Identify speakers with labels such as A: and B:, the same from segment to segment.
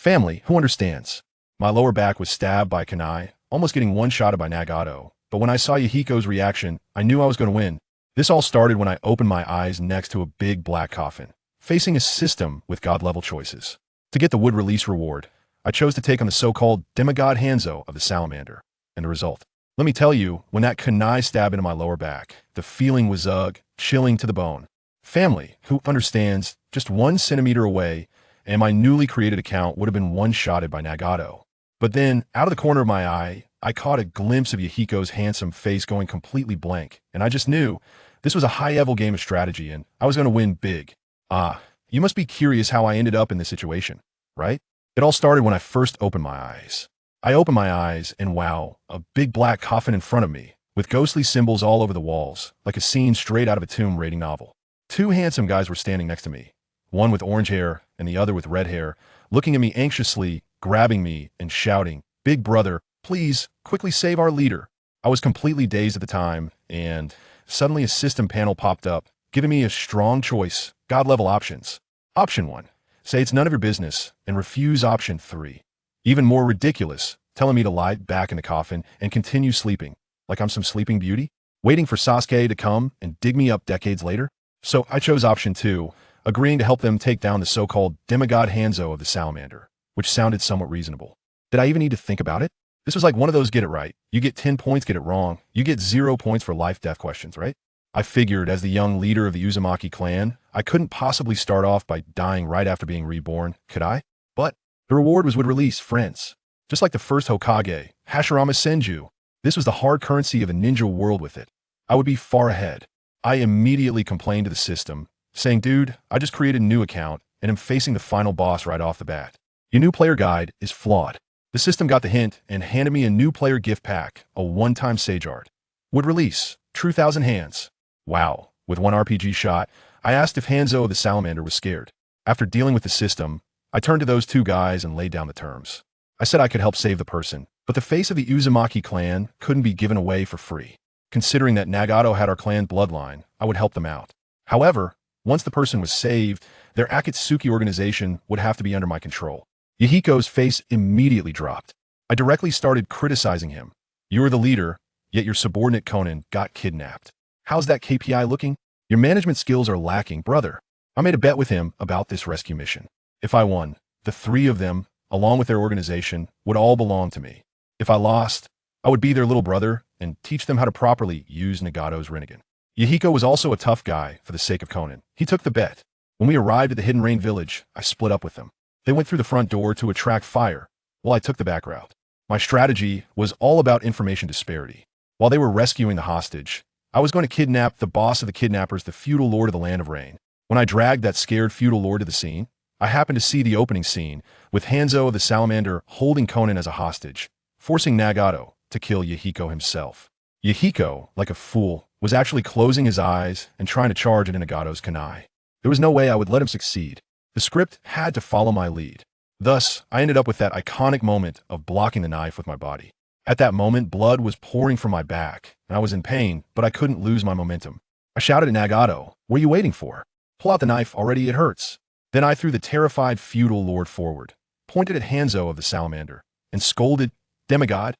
A: Family, who understands? My lower back was stabbed by Kunai, almost getting one-shotted by Nagato. But when I saw Yahiko's reaction, I knew I was going to win. This all started when I opened my eyes next to a big black coffin, facing a system with god-level choices. To get the wood release reward, I chose to take on the so-called demigod Hanzo of the Salamander. And the result? Let me tell you, when that Kunai stabbed into my lower back, the feeling was chilling to the bone. Family, who understands, just 1 centimeter away, and my newly created account would have been one-shotted by Nagato. But then, out of the corner of my eye, I caught a glimpse of Yahiko's handsome face going completely blank, and I just knew this was a high-level game of strategy, and I was going to win big. You must be curious how I ended up in this situation, right? It all started when I first opened my eyes. I opened my eyes, and wow, a big black coffin in front of me, with ghostly symbols all over the walls, like a scene straight out of a tomb raiding novel. 2 handsome guys were standing next to me, one with orange hair and the other with red hair, looking at me anxiously, grabbing me, and shouting, "Big brother, please, quickly save our leader." I was completely dazed at the time, and suddenly a system panel popped up, giving me a strong choice, god-level options. Option 1, say it's none of your business, and refuse option 3. Even more ridiculous, telling me to lie back in the coffin and continue sleeping, like I'm some sleeping beauty, waiting for Sasuke to come and dig me up decades later. So I chose option 2, agreeing to help them take down the so-called demigod Hanzo of the Salamander, which sounded somewhat reasonable. Did I even need to think about it? This was like one of those get it right. You get 10 points, get it wrong. You get 0 points for life-death questions, right? I figured as the young leader of the Uzumaki clan, I couldn't possibly start off by dying right after being reborn, could I? But the reward would release friends. Just like the first Hokage, Hashirama Senju. This was the hard currency of a ninja world with it. I would be far ahead. I immediately complained to the system, saying, "Dude, I just created a new account, and am facing the final boss right off the bat. Your new player guide is flawed." The system got the hint and handed me a new player gift pack, a one-time Sage Art. Would release, True Thousand Hands. Wow, with 1 RPG shot, I asked if Hanzo of the Salamander was scared. After dealing with the system, I turned to those 2 guys and laid down the terms. I said I could help save the person, but the face of the Uzumaki clan couldn't be given away for free. Considering that Nagato had our clan bloodline, I would help them out. However, once the person was saved, their Akatsuki organization would have to be under my control. Yahiko's face immediately dropped. I directly started criticizing him. "You are the leader, yet your subordinate Konan got kidnapped. How's that KPI looking? Your management skills are lacking, brother." I made a bet with him about this rescue mission. If I won, the 3 of them, along with their organization, would all belong to me. If I lost, I would be their little brother and teach them how to properly use Nagato's Rinnegan. Yahiko was also a tough guy for the sake of Konan. He took the bet. When we arrived at the Hidden Rain village, I split up with them. They went through the front door to attract fire, while I took the back route. My strategy was all about information disparity. While they were rescuing the hostage, I was going to kidnap the boss of the kidnappers, the feudal lord of the Land of Rain. When I dragged that scared feudal lord to the scene, I happened to see the opening scene with Hanzo of the Salamander holding Konan as a hostage, forcing Nagato to kill Yahiko himself. Yahiko, like a fool, was actually closing his eyes and trying to charge into Nagato's kunai. There was no way I would let him succeed. The script had to follow my lead. Thus, I ended up with that iconic moment of blocking the knife with my body. At that moment, blood was pouring from my back, and I was in pain, but I couldn't lose my momentum. I shouted at Nagato, "What are you waiting for? Pull out the knife already, it hurts." Then I threw the terrified feudal lord forward, pointed at Hanzo of the Salamander, and scolded, "Demigod,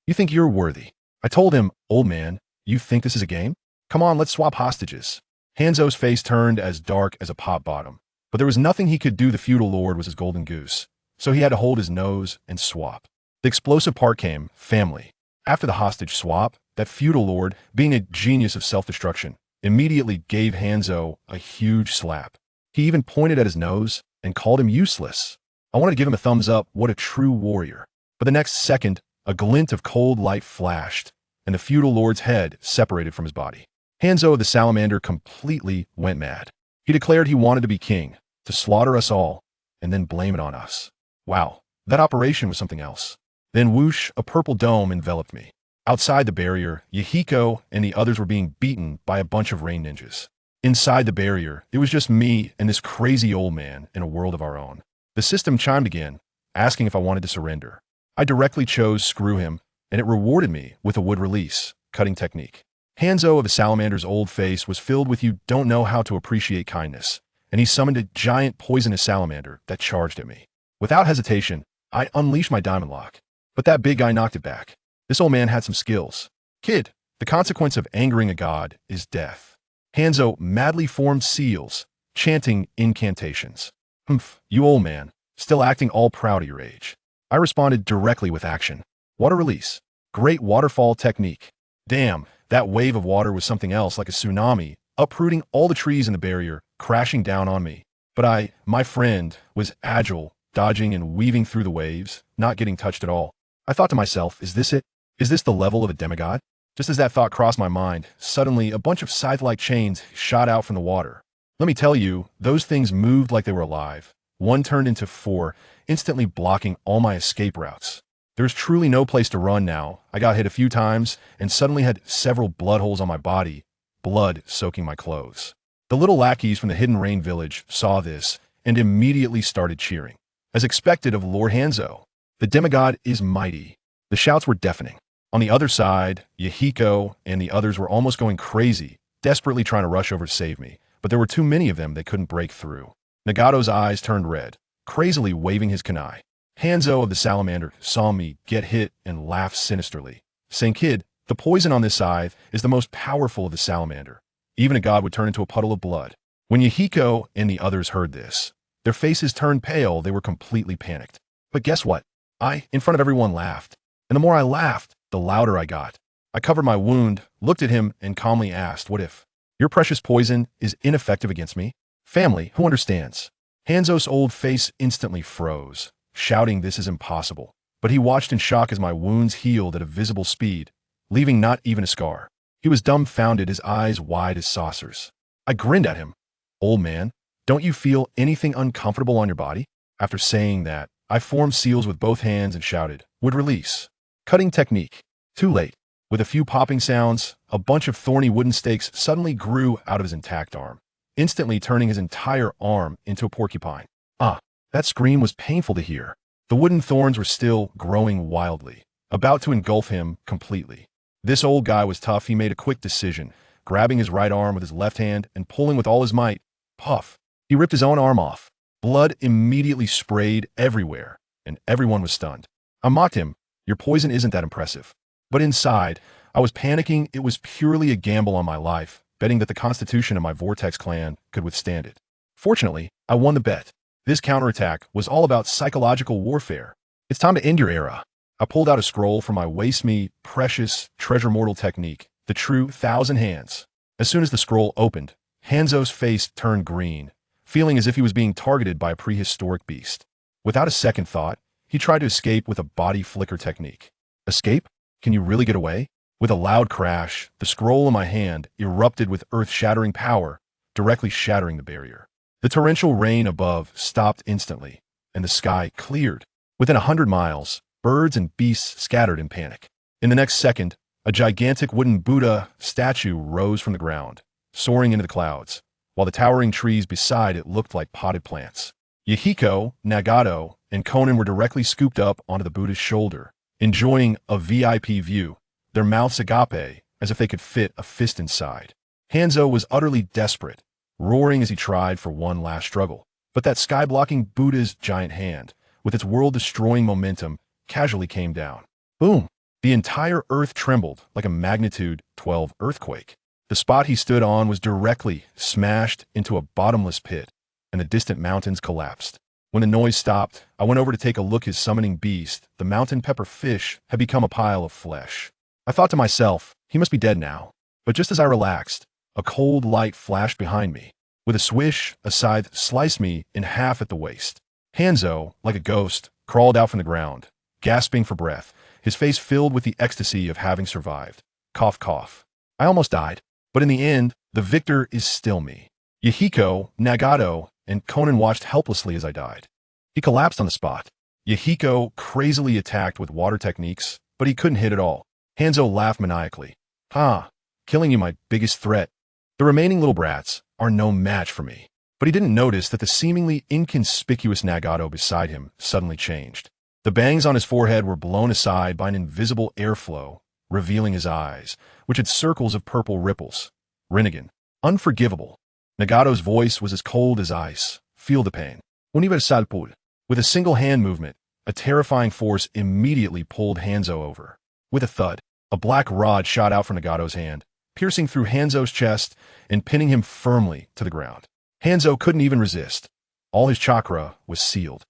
A: you think you're worthy?" I told him, "Old man, you think this is a game? Come on, let's swap hostages." Hanzo's face turned as dark as a pot bottom, but there was nothing he could do. The feudal lord was his golden goose, so he had to hold his nose and swap. The explosive part came, family. After the hostage swap, that feudal lord, being a genius of self-destruction, immediately gave Hanzo a huge slap. He even pointed at his nose and called him useless. I wanted to give him a thumbs up, what a true warrior. But the next second, a glint of cold light flashed, and the feudal lord's head separated from his body. Hanzo of the Salamander completely went mad. He declared he wanted to be king, to slaughter us all, and then blame it on us. Wow, that operation was something else. Then whoosh, a purple dome enveloped me. Outside the barrier, Yahiko and the others were being beaten by a bunch of rain ninjas. Inside the barrier, it was just me and this crazy old man in a world of our own. The system chimed again, asking if I wanted to surrender. I directly chose screw him, and it rewarded me with a wood release, cutting technique. Hanzo of the Salamander's old face was filled with "you don't know how to appreciate kindness," and he summoned a giant poisonous salamander that charged at me. Without hesitation, I unleashed my diamond lock. But that big guy knocked it back. This old man had some skills. Kid, the consequence of angering a god is death. Hanzo madly formed seals, chanting incantations. Humph, you old man, still acting all proud of your age. I responded directly with action. Water release. Great waterfall technique. Damn, that wave of water was something else, like a tsunami, uprooting all the trees in the barrier, crashing down on me. But my friend, was agile, dodging and weaving through the waves, not getting touched at all. I thought to myself, is this it? Is this the level of a demigod? Just as that thought crossed my mind, suddenly a bunch of scythe-like chains shot out from the water. Let me tell you, those things moved like they were alive. One turned into 4, instantly blocking all my escape routes. There's truly no place to run now. I got hit a few times and suddenly had several blood holes on my body, blood soaking my clothes. The little lackeys from the Hidden Rain village saw this and immediately started cheering. As expected of Lord Hanzo, the demigod is mighty. The shouts were deafening. On the other side, Yahiko and the others were almost going crazy, desperately trying to rush over to save me, but there were too many of them they couldn't break through. Nagato's eyes turned red, crazily waving his kunai. Hanzo of the Salamander saw me get hit and laughed sinisterly, saying, "Kid, the poison on this scythe is the most powerful of the salamander. Even a god would turn into a puddle of blood." When Yahiko and the others heard this, their faces turned pale. They were completely panicked. But guess what? I, in front of everyone, laughed. And the more I laughed, the louder I got. I covered my wound, looked at him, and calmly asked, "What if your precious poison is ineffective against me? Family, who understands?" Hanzo's old face instantly froze, shouting this is impossible. But he watched in shock as my wounds healed at a visible speed, leaving not even a scar. He was dumbfounded, his eyes wide as saucers. I grinned at him. "Old man, don't you feel anything uncomfortable on your body?" After saying that, I formed seals with both hands and shouted, "Would release." Cutting technique. Too late. With a few popping sounds, a bunch of thorny wooden stakes suddenly grew out of his intact arm, instantly turning his entire arm into a porcupine. That scream was painful to hear. The wooden thorns were still growing wildly, about to engulf him completely. This old guy was tough. He made a quick decision, grabbing his right arm with his left hand and pulling with all his might. Puff! He ripped his own arm off. Blood immediately sprayed everywhere, and everyone was stunned. I mocked him. "Your poison isn't that impressive." But inside, I was panicking. It was purely a gamble on my life, betting that the constitution of my Vortex clan could withstand it. Fortunately, I won the bet. This counterattack was all about psychological warfare. "It's time to end your era." I pulled out a scroll from my waste me precious treasure mortal technique, the true 1,000 hands. As soon as the scroll opened, Hanzo's face turned green, feeling as if he was being targeted by a prehistoric beast. Without a second thought, he tried to escape with a body flicker technique. Escape? Can you really get away? With a loud crash, the scroll in my hand erupted with earth-shattering power, directly shattering the barrier. The torrential rain above stopped instantly, and the sky cleared. Within 100 miles, birds and beasts scattered in panic. In the next second, a gigantic wooden Buddha statue rose from the ground, soaring into the clouds, while the towering trees beside it looked like potted plants. Yahiko, Nagato, and Konan were directly scooped up onto the Buddha's shoulder, enjoying a VIP view, their mouths agape, as if they could fit a fist inside. Hanzo was utterly desperate, roaring as he tried for one last struggle. But that sky-blocking Buddha's giant hand, with its world-destroying momentum, casually came down. Boom! The entire earth trembled like a magnitude 12 earthquake. The spot he stood on was directly smashed into a bottomless pit, and the distant mountains collapsed. When the noise stopped, I went over to take a look. His summoning beast, the mountain pepper fish, had become a pile of flesh. I thought to myself, he must be dead now. But just as I relaxed, a cold light flashed behind me. With a swish, a scythe sliced me in half at the waist. Hanzo, like a ghost, crawled out from the ground, gasping for breath, his face filled with the ecstasy of having survived. Cough, cough. I almost died, but in the end, the victor is still me. Yahiko, Nagato, and Konan watched helplessly as I died. He collapsed on the spot. Yahiko crazily attacked with water techniques, but he couldn't hit at all. Hanzo laughed maniacally. Killing you my biggest threat. The remaining little brats are no match for me. But he didn't notice that the seemingly inconspicuous Nagato beside him suddenly changed. The bangs on his forehead were blown aside by an invisible airflow, revealing his eyes, which had circles of purple ripples. Rinnegan. Unforgivable. Nagato's voice was as cold as ice. Feel the pain. Universal pool. With a single hand movement, a terrifying force immediately pulled Hanzo over. With a thud, a black rod shot out from Nagato's hand, piercing through Hanzo's chest and pinning him firmly to the ground. Hanzo couldn't even resist. All his chakra was sealed,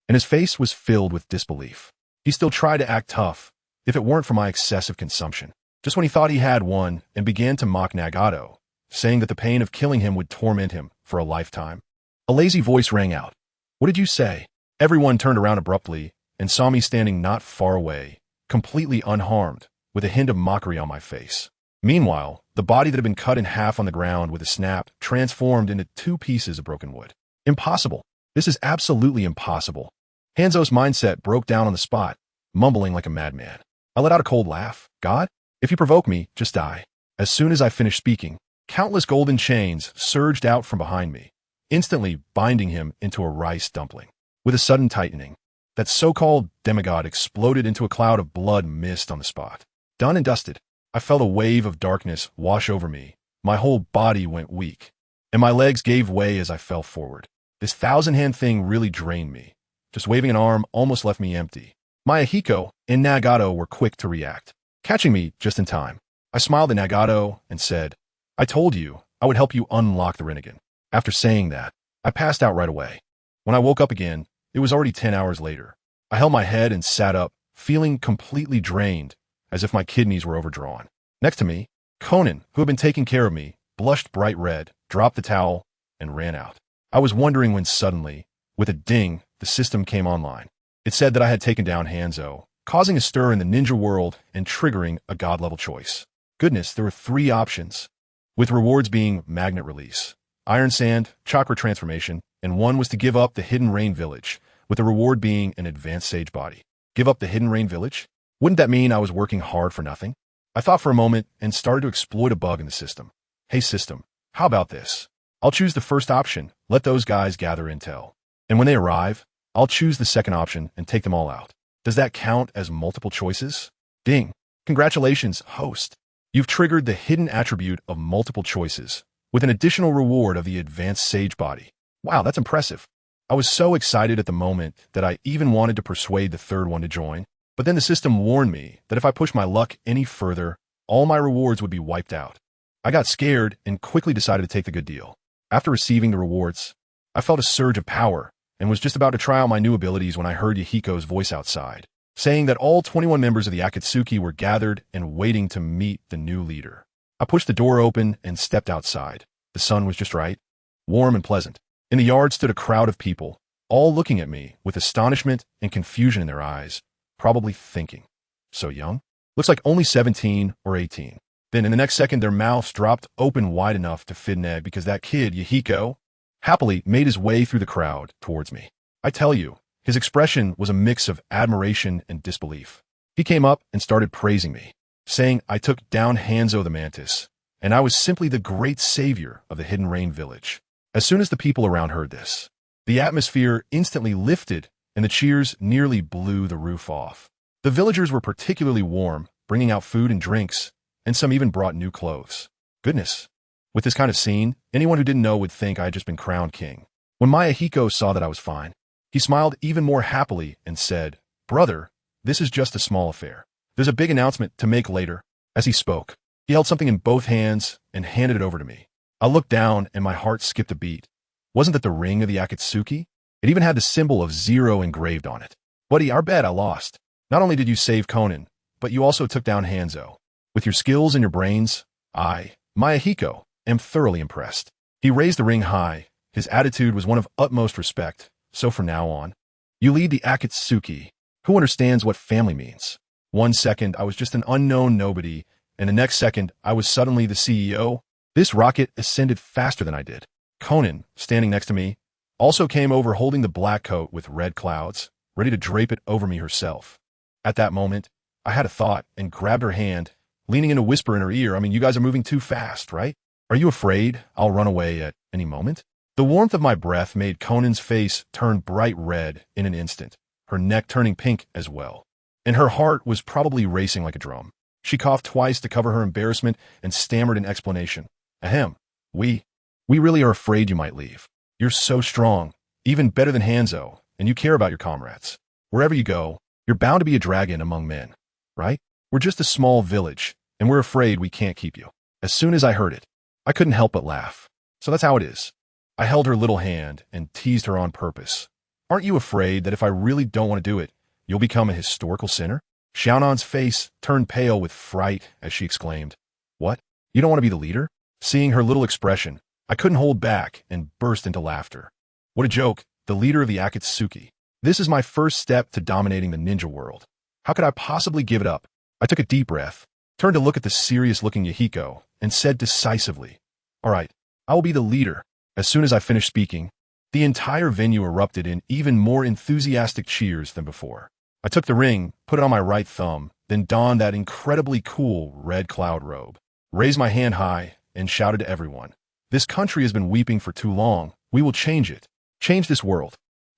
A: and his face was filled with disbelief. He still tried to act tough, if it weren't for my excessive consumption. Just when he thought he had won and began to mock Nagato, saying that the pain of killing him would torment him for a lifetime. A lazy voice rang out. "What did you say?" Everyone turned around abruptly and saw me standing not far away, completely unharmed, with a hint of mockery on my face. Meanwhile, the body that had been cut in half on the ground with a snap transformed into 2 pieces of broken wood. Impossible. This is absolutely impossible. Hanzo's mindset broke down on the spot, mumbling like a madman. I let out a cold laugh. God, if you provoke me, just die. As soon as I finished speaking, countless golden chains surged out from behind me, instantly binding him into a rice dumpling. With a sudden tightening, that so-called demigod exploded into a cloud of blood mist on the spot. Done and dusted, I felt a wave of darkness wash over me. My whole body went weak, and my legs gave way as I fell forward. This 1,000-hand thing really drained me. Just waving an arm almost left me empty. Yahiko and Nagato were quick to react, catching me just in time. I smiled at Nagato and said, "I told you I would help you unlock the Rinnegan." After saying that, I passed out right away. When I woke up again, it was already 10 hours later. I held my head and sat up, feeling completely drained, as if my kidneys were overdrawn. Next to me, Konan, who had been taking care of me, blushed bright red, dropped the towel, and ran out. I was wondering when suddenly, with a ding, the system came online. It said that I had taken down Hanzo, causing a stir in the ninja world and triggering a god-level choice. Goodness, there were 3 options, with rewards being magnet release, iron sand, chakra transformation, and one was to give up the Hidden Rain Village, with the reward being an advanced sage body. Give up the Hidden Rain Village? Wouldn't that mean I was working hard for nothing? I thought for a moment and started to exploit a bug in the system. Hey system, how about this? I'll choose the first option, let those guys gather intel. And when they arrive, I'll choose the second option and take them all out. Does that count as multiple choices? Ding. Congratulations, host. You've triggered the hidden attribute of multiple choices, with an additional reward of the advanced sage body. Wow, that's impressive. I was so excited at the moment that I even wanted to persuade the third one to join, but then the system warned me that if I pushed my luck any further, all my rewards would be wiped out. I got scared and quickly decided to take the good deal. After receiving the rewards, I felt a surge of power and was just about to try out my new abilities when I heard Yahiko's voice outside, saying that all 21 members of the Akatsuki were gathered and waiting to meet the new leader. I pushed the door open and stepped outside. The sun was just right, warm and pleasant. In the yard stood a crowd of people, all looking at me with astonishment and confusion in their eyes, probably thinking, so young? Looks like only 17 or 18. Then in the next second, their mouths dropped open wide enough to fit an egg because that kid, Yahiko, happily made his way through the crowd towards me. I tell you, his expression was a mix of admiration and disbelief. He came up and started praising me, saying I took down Hanzo the Mantis, and I was simply the great savior of the Hidden Rain Village. As soon as the people around heard this, the atmosphere instantly lifted and the cheers nearly blew the roof off. The villagers were particularly warm, bringing out food and drinks, and some even brought new clothes. Goodness. With this kind of scene, anyone who didn't know would think I had just been crowned king. When Yahiko saw that I was fine, he smiled even more happily and said, "Brother, this is just a small affair. There's a big announcement to make later." As he spoke, he held something in both hands and handed it over to me. I looked down and my heart skipped a beat. Wasn't that the ring of the Akatsuki? It even had the symbol of 0 engraved on it. Buddy, I bet I lost. Not only did you save Konan, but you also took down Hanzo. With your skills and your brains, Yahiko, am thoroughly impressed. He raised the ring high. His attitude was one of utmost respect. So from now on, you lead the Akatsuki. Who understands what family means? 1 second, I was just an unknown nobody, and the next second, I was suddenly the CEO. This rocket ascended faster than I did. Konan, standing next to me, also came over holding the black coat with red clouds, ready to drape it over me herself. At that moment, I had a thought and grabbed her hand, leaning in to whisper in her ear, you guys are moving too fast, right? Are you afraid I'll run away at any moment? The warmth of my breath made Conan's face turn bright red in an instant, her neck turning pink as well. And her heart was probably racing like a drum. She coughed twice to cover her embarrassment and stammered an explanation. Ahem. We really are afraid you might leave. You're so strong, even better than Hanzo, and you care about your comrades. Wherever you go, you're bound to be a dragon among men, right? We're just a small village, and we're afraid we can't keep you. As soon as I heard it, I couldn't help but laugh. So that's how it is. I held her little hand and teased her on purpose. Aren't you afraid that if I really don't want to do it, you'll become a historical sinner? Xiaonan's face turned pale with fright as she exclaimed, "What? You don't want to be the leader?" Seeing her little expression, I couldn't hold back and burst into laughter. What a joke, the leader of the Akatsuki. This is my first step to dominating the ninja world. How could I possibly give it up? I took a deep breath, turned to look at the serious-looking Yahiko, and said decisively, "All right, I will be the leader." As soon as I finished speaking, the entire venue erupted in even more enthusiastic cheers than before. I took the ring, put it on my right thumb, then donned that incredibly cool red cloud robe, raised my hand high, and shouted to everyone, "This country has been weeping for too long. We will change it. Change this world.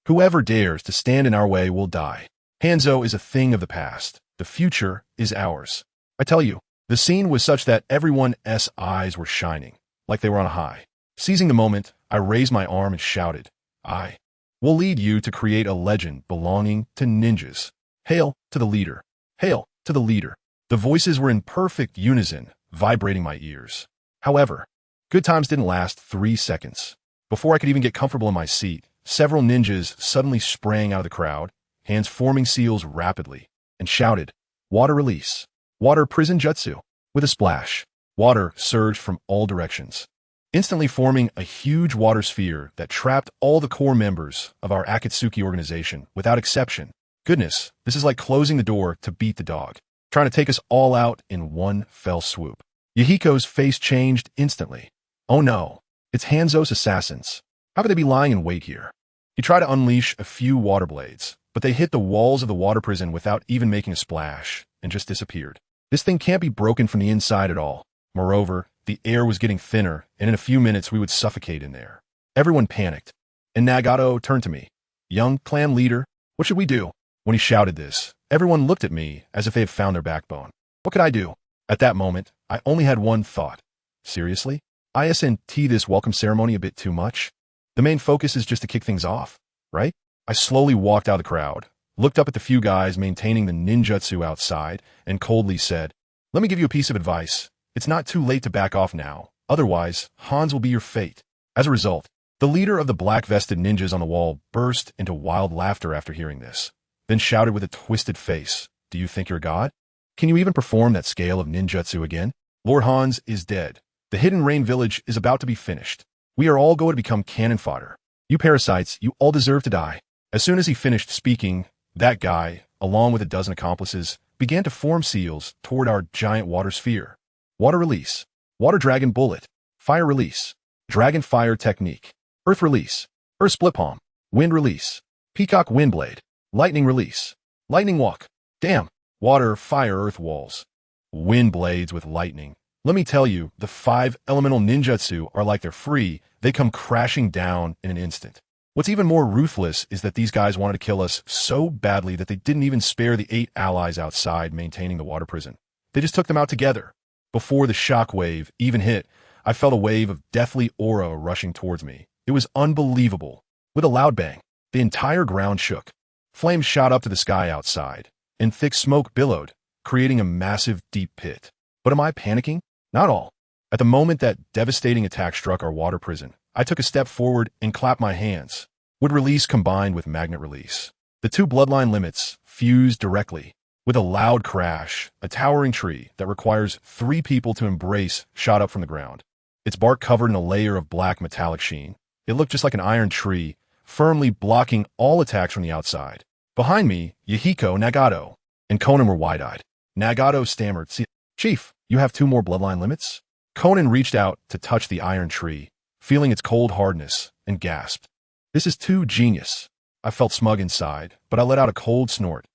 A: Whoever dares to stand in our way will die. Hanzo is a thing of the past. The future is ours." I tell you, the scene was such that everyone's eyes were shining, like they were on a high. Seizing the moment, I raised my arm and shouted, "I will lead you to create a legend belonging to ninjas. Hail to the leader. Hail to the leader." The voices were in perfect unison, vibrating my ears. However, good times didn't last 3 seconds. Before I could even get comfortable in my seat, several ninjas suddenly sprang out of the crowd, hands forming seals rapidly, and shouted, "Water release. Water prison jutsu." With a splash, water surged from all directions, instantly forming a huge water sphere that trapped all the core members of our Akatsuki organization without exception. Goodness, this is like closing the door to beat the dog, trying to take us all out in one fell swoop. Yahiko's face changed instantly. Oh no, it's Hanzo's assassins. How could they be lying in wait here? He tried to unleash a few water blades, but they hit the walls of the water prison without even making a splash and just disappeared. This thing can't be broken from the inside at all. Moreover, the air was getting thinner, and in a few minutes we would suffocate in there. Everyone panicked, and Nagato turned to me. "Young clan leader, what should we do?" When he shouted this, everyone looked at me as if they had found their backbone. What could I do? At that moment, I only had one thought. Seriously? Isn't this welcome ceremony a bit too much? The main focus is just to kick things off, right? I slowly walked out of the crowd, looked up at the few guys maintaining the ninjutsu outside, and coldly said, "Let me give you a piece of advice. It's not too late to back off now. Otherwise, Hans will be your fate." As a result, the leader of the black-vested ninjas on the wall burst into wild laughter after hearing this, then shouted with a twisted face, "Do you think you're God? Can you even perform that scale of ninjutsu again? Lord Hans is dead. The Hidden Rain Village is about to be finished. We are all going to become cannon fodder. You parasites, you all deserve to die." As soon as he finished speaking, that guy, along with a dozen accomplices, began to form seals toward our giant water sphere. Water release. Water dragon bullet. Fire release. Dragon fire technique. Earth release. Earth split palm. Wind release. Peacock wind blade. Lightning release. Lightning walk. Damn. Water, fire, earth walls. Wind blades with lightning. Let me tell you, the 5 elemental ninjutsu are like they're free. They come crashing down in an instant. What's even more ruthless is that these guys wanted to kill us so badly that they didn't even spare the 8 allies outside maintaining the water prison. They just took them out together. Before the shockwave even hit, I felt a wave of deathly aura rushing towards me. It was unbelievable. With a loud bang, the entire ground shook. Flames shot up to the sky outside, and thick smoke billowed, creating a massive deep pit. But am I panicking? Not all. At the moment that devastating attack struck our water prison, I took a step forward and clapped my hands. Wood release combined with magnet release. The 2 bloodline limits fused directly. With a loud crash, a towering tree that requires 3 people to embrace shot up from the ground. Its bark covered in a layer of black metallic sheen. It looked just like an iron tree, firmly blocking all attacks from the outside. Behind me, Yahiko, Nagato, and Konan were wide-eyed. Nagato stammered, "Chief, you have 2 more bloodline limits?" Konan reached out to touch the iron tree, feeling its cold hardness, and gasped. "This is too genius." I felt smug inside, but I let out a cold snort.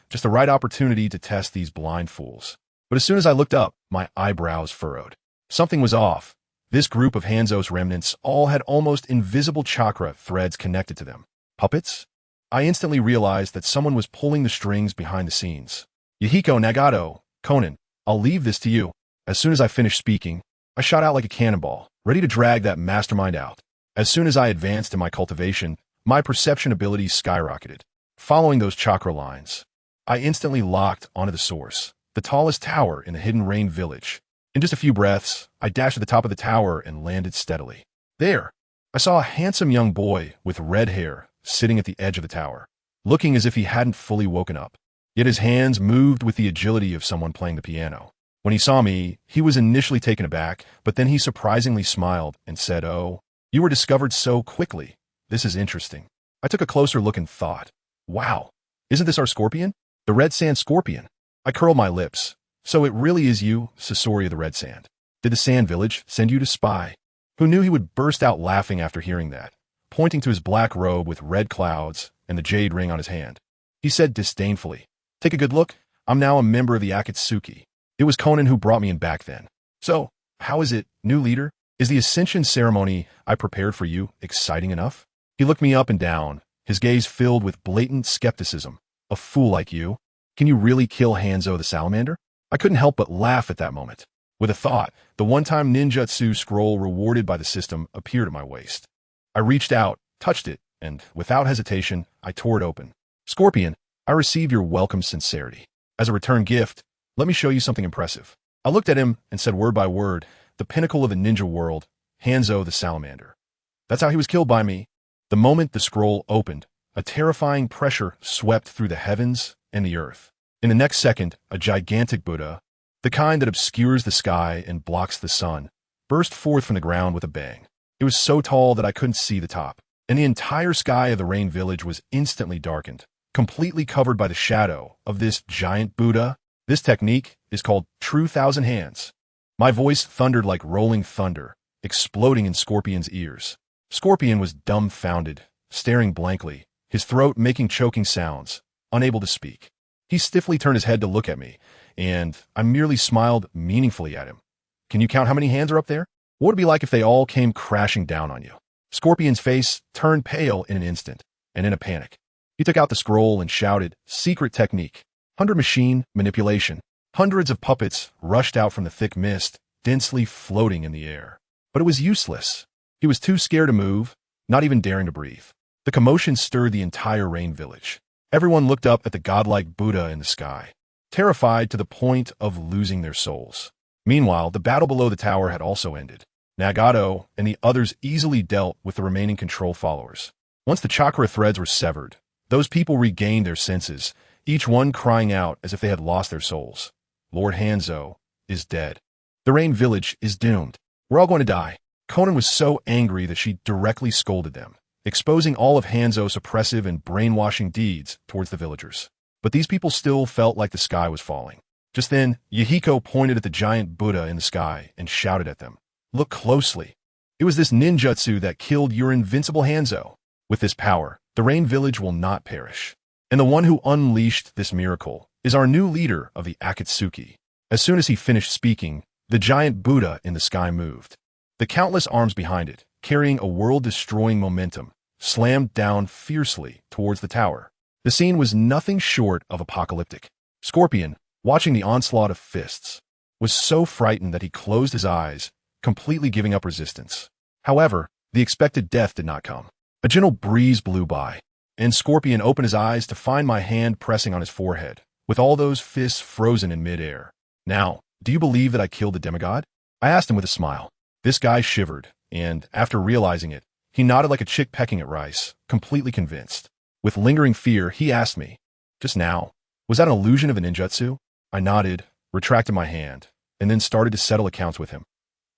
A: Just the right opportunity to test these blind fools. But as soon as I looked up, my eyebrows furrowed. Something was off. This group of Hanzo's remnants all had almost invisible chakra threads connected to them. Puppets? I instantly realized that someone was pulling the strings behind the scenes. "Yahiko, Nagato, Konan, I'll leave this to you." As soon as I finished speaking, I shot out like a cannonball, ready to drag that mastermind out. As soon as I advanced in my cultivation, My perception abilities skyrocketed. Following those chakra lines, I instantly locked onto the source, the tallest tower in the hidden rain village. In just a few breaths, I dashed to the top of the tower and landed steadily. There, I saw a handsome young boy with red hair sitting at the edge of the tower, looking as if he hadn't fully woken up. Yet his hands moved with the agility of someone playing the piano. When he saw me, he was initially taken aback, but then he surprisingly smiled and said, "Oh, you were discovered so quickly. This is interesting." I took a closer look and thought, "Wow, isn't this our scorpion? The red sand scorpion?" I curled my lips. "So it really is you, Sasori of the red sand. Did the sand village send you to spy?" Who knew he would burst out laughing after hearing that, pointing to his black robe with red clouds and the jade ring on his hand. He said disdainfully, "Take a good look. I'm now a member of the Akatsuki. It was Konan who brought me in back then. So, how is it, new leader? Is the ascension ceremony I prepared for you exciting enough?" He looked me up and down, his gaze filled with blatant skepticism. "A fool like you? Can you really kill Hanzo the Salamander?" I couldn't help but laugh at that moment. With a thought, the one-time ninjutsu scroll rewarded by the system appeared at my waist. I reached out, touched it, and, without hesitation, I tore it open. "Scorpion, I receive your welcome sincerity. As a return gift, let me show you something impressive." I looked at him and said word by word, "The pinnacle of the ninja world, Hanzo the Salamander. That's how he was killed by me." The moment the scroll opened, a terrifying pressure swept through the heavens and the earth. In the next second, a gigantic Buddha, the kind that obscures the sky and blocks the sun, burst forth from the ground with a bang. It was so tall that I couldn't see the top, and the entire sky of the rain village was instantly darkened, completely covered by the shadow of this giant Buddha. This technique is called True Thousand Hands. My voice thundered like rolling thunder, exploding in Scorpion's ears. Scorpion was dumbfounded, staring blankly, his throat making choking sounds, unable to speak. He stiffly turned his head to look at me, and I merely smiled meaningfully at him. "Can you count how many hands are up there? What would it be like if they all came crashing down on you?" Scorpion's face turned pale in an instant, and in a panic, he took out the scroll and shouted, "Secret technique. 100 machine manipulation." Hundreds of puppets rushed out from the thick mist, densely floating in the air. But it was useless. He was too scared to move, not even daring to breathe. The commotion stirred the entire rain village. Everyone looked up at the godlike Buddha in the sky, terrified to the point of losing their souls. Meanwhile, the battle below the tower had also ended. Nagato and the others easily dealt with the remaining control followers. Once the chakra threads were severed, those people regained their senses, each one crying out as if they had lost their souls. "Lord Hanzo is dead. The rain village is doomed. We're all going to die." Konan was so angry that she directly scolded them, exposing all of Hanzo's oppressive and brainwashing deeds towards the villagers. But these people still felt like the sky was falling. Just then, Yahiko pointed at the giant Buddha in the sky and shouted at them, "Look closely. It was this ninjutsu that killed your invincible Hanzo. With this power, the rain village will not perish. And the one who unleashed this miracle is our new leader of the Akatsuki." As soon as he finished speaking, the giant Buddha in the sky moved. The countless arms behind it, carrying a world-destroying momentum, slammed down fiercely towards the tower. The scene was nothing short of apocalyptic. Scorpion, watching the onslaught of fists, was so frightened that he closed his eyes, completely giving up resistance. However, the expected death did not come. A gentle breeze blew by, and Scorpion opened his eyes to find my hand pressing on his forehead, with all those fists frozen in midair. "Now, do you believe that I killed the demigod?" I asked him with a smile. This guy shivered, and after realizing it, he nodded like a chick pecking at rice, completely convinced. With lingering fear, he asked me, "Just now, was that an illusion of a ninjutsu?" I nodded, retracted my hand, and then started to settle accounts with him.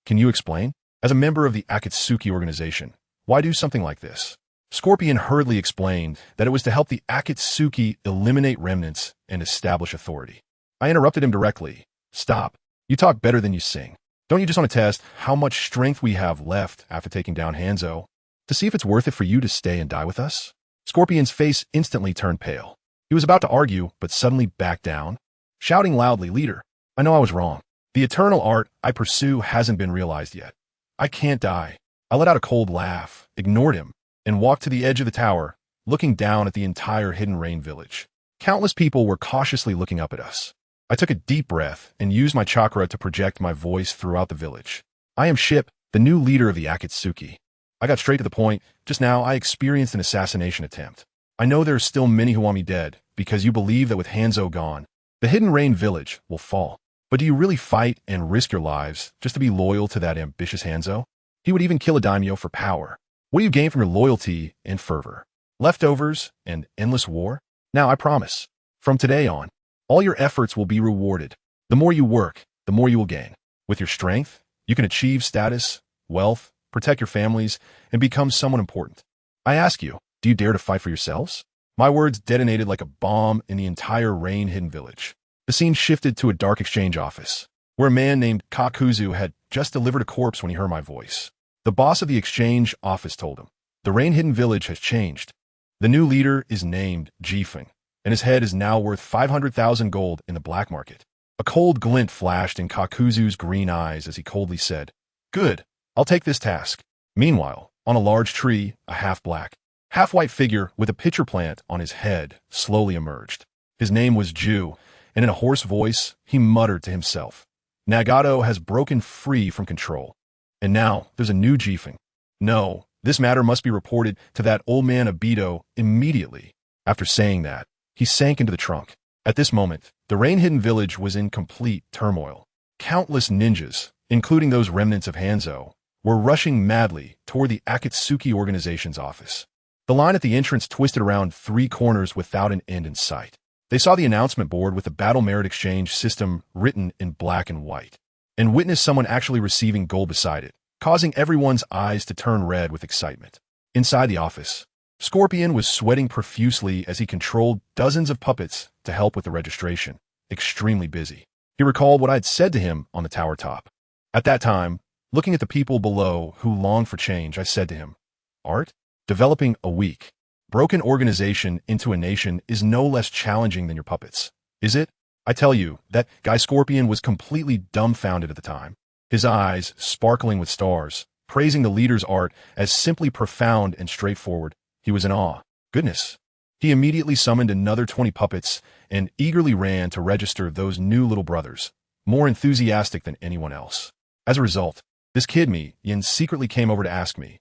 A: "Can you explain? As a member of the Akatsuki organization, why do something like this?" Scorpion hurriedly explained that it was to help the Akatsuki eliminate remnants and establish authority. I interrupted him directly. "Stop. You talk better than you sing. Don't you just want to test how much strength we have left after taking down Hanzo, to see if it's worth it for you to stay and die with us?" Scorpion's face instantly turned pale. He was about to argue, but suddenly backed down, shouting loudly, "Leader, I know I was wrong. The eternal art I pursue hasn't been realized yet. I can't die." I let out a cold laugh, ignored him, and walked to the edge of the tower, looking down at the entire hidden rain village. Countless people were cautiously looking up at us. I took a deep breath and used my chakra to project my voice throughout the village. "I am Ship, the new leader of the Akatsuki. I got straight to the point. Just now, I experienced an assassination attempt. I know there are still many who want me dead, because you believe that with Hanzo gone, the Hidden Rain village will fall. But do you really fight and risk your lives just to be loyal to that ambitious Hanzo? He would even kill a daimyo for power. What do you gain from your loyalty and fervor? Leftovers and endless war? Now, I promise, from today on, all your efforts will be rewarded. The more you work, the more you will gain. With your strength, you can achieve status, wealth, protect your families, and become someone important. I ask you, do you dare to fight for yourselves? My words detonated like a bomb in the entire rain-hidden village. The scene shifted to a dark exchange office, where a man named Kakuzu had just delivered a corpse when he heard my voice. The boss of the exchange office told him, the rain-hidden village has changed. The new leader is named Jifeng, and his head is now worth 500,000 gold in the black market. A cold glint flashed in Kakuzu's green eyes as he coldly said, "Good, I'll take this task." Meanwhile, on a large tree, a half-black, half-white figure with a pitcher plant on his head slowly emerged. His name was Ju, and in a hoarse voice, he muttered to himself, "Nagato has broken free from control. And now there's a new Jifeng. No, this matter must be reported to that old man Abito immediately." After saying that, he sank into the trunk. At this moment, the rain-hidden village was in complete turmoil. Countless ninjas, including those remnants of Hanzo, were rushing madly toward the Akatsuki organization's office. The line at the entrance twisted around 3 corners without an end in sight. They saw the announcement board with the battle merit exchange system written in black and white, and witnessed someone actually receiving gold beside it, causing everyone's eyes to turn red with excitement. Inside the office, Scorpion was sweating profusely as he controlled dozens of puppets to help with the registration, extremely busy. He recalled what I had said to him on the tower top. At that time, looking at the people below who longed for change, I said to him, "Art? Developing a weak, broken organization into a nation is no less challenging than your puppets, is it?" I tell you, that guy Scorpion was completely dumbfounded at the time, his eyes sparkling with stars, praising the leader's art as simply profound and straightforward. He was in awe. Goodness. He immediately summoned another 20 puppets and eagerly ran to register those new little brothers, more enthusiastic than anyone else. As a result, this kid Yin secretly came over to ask me,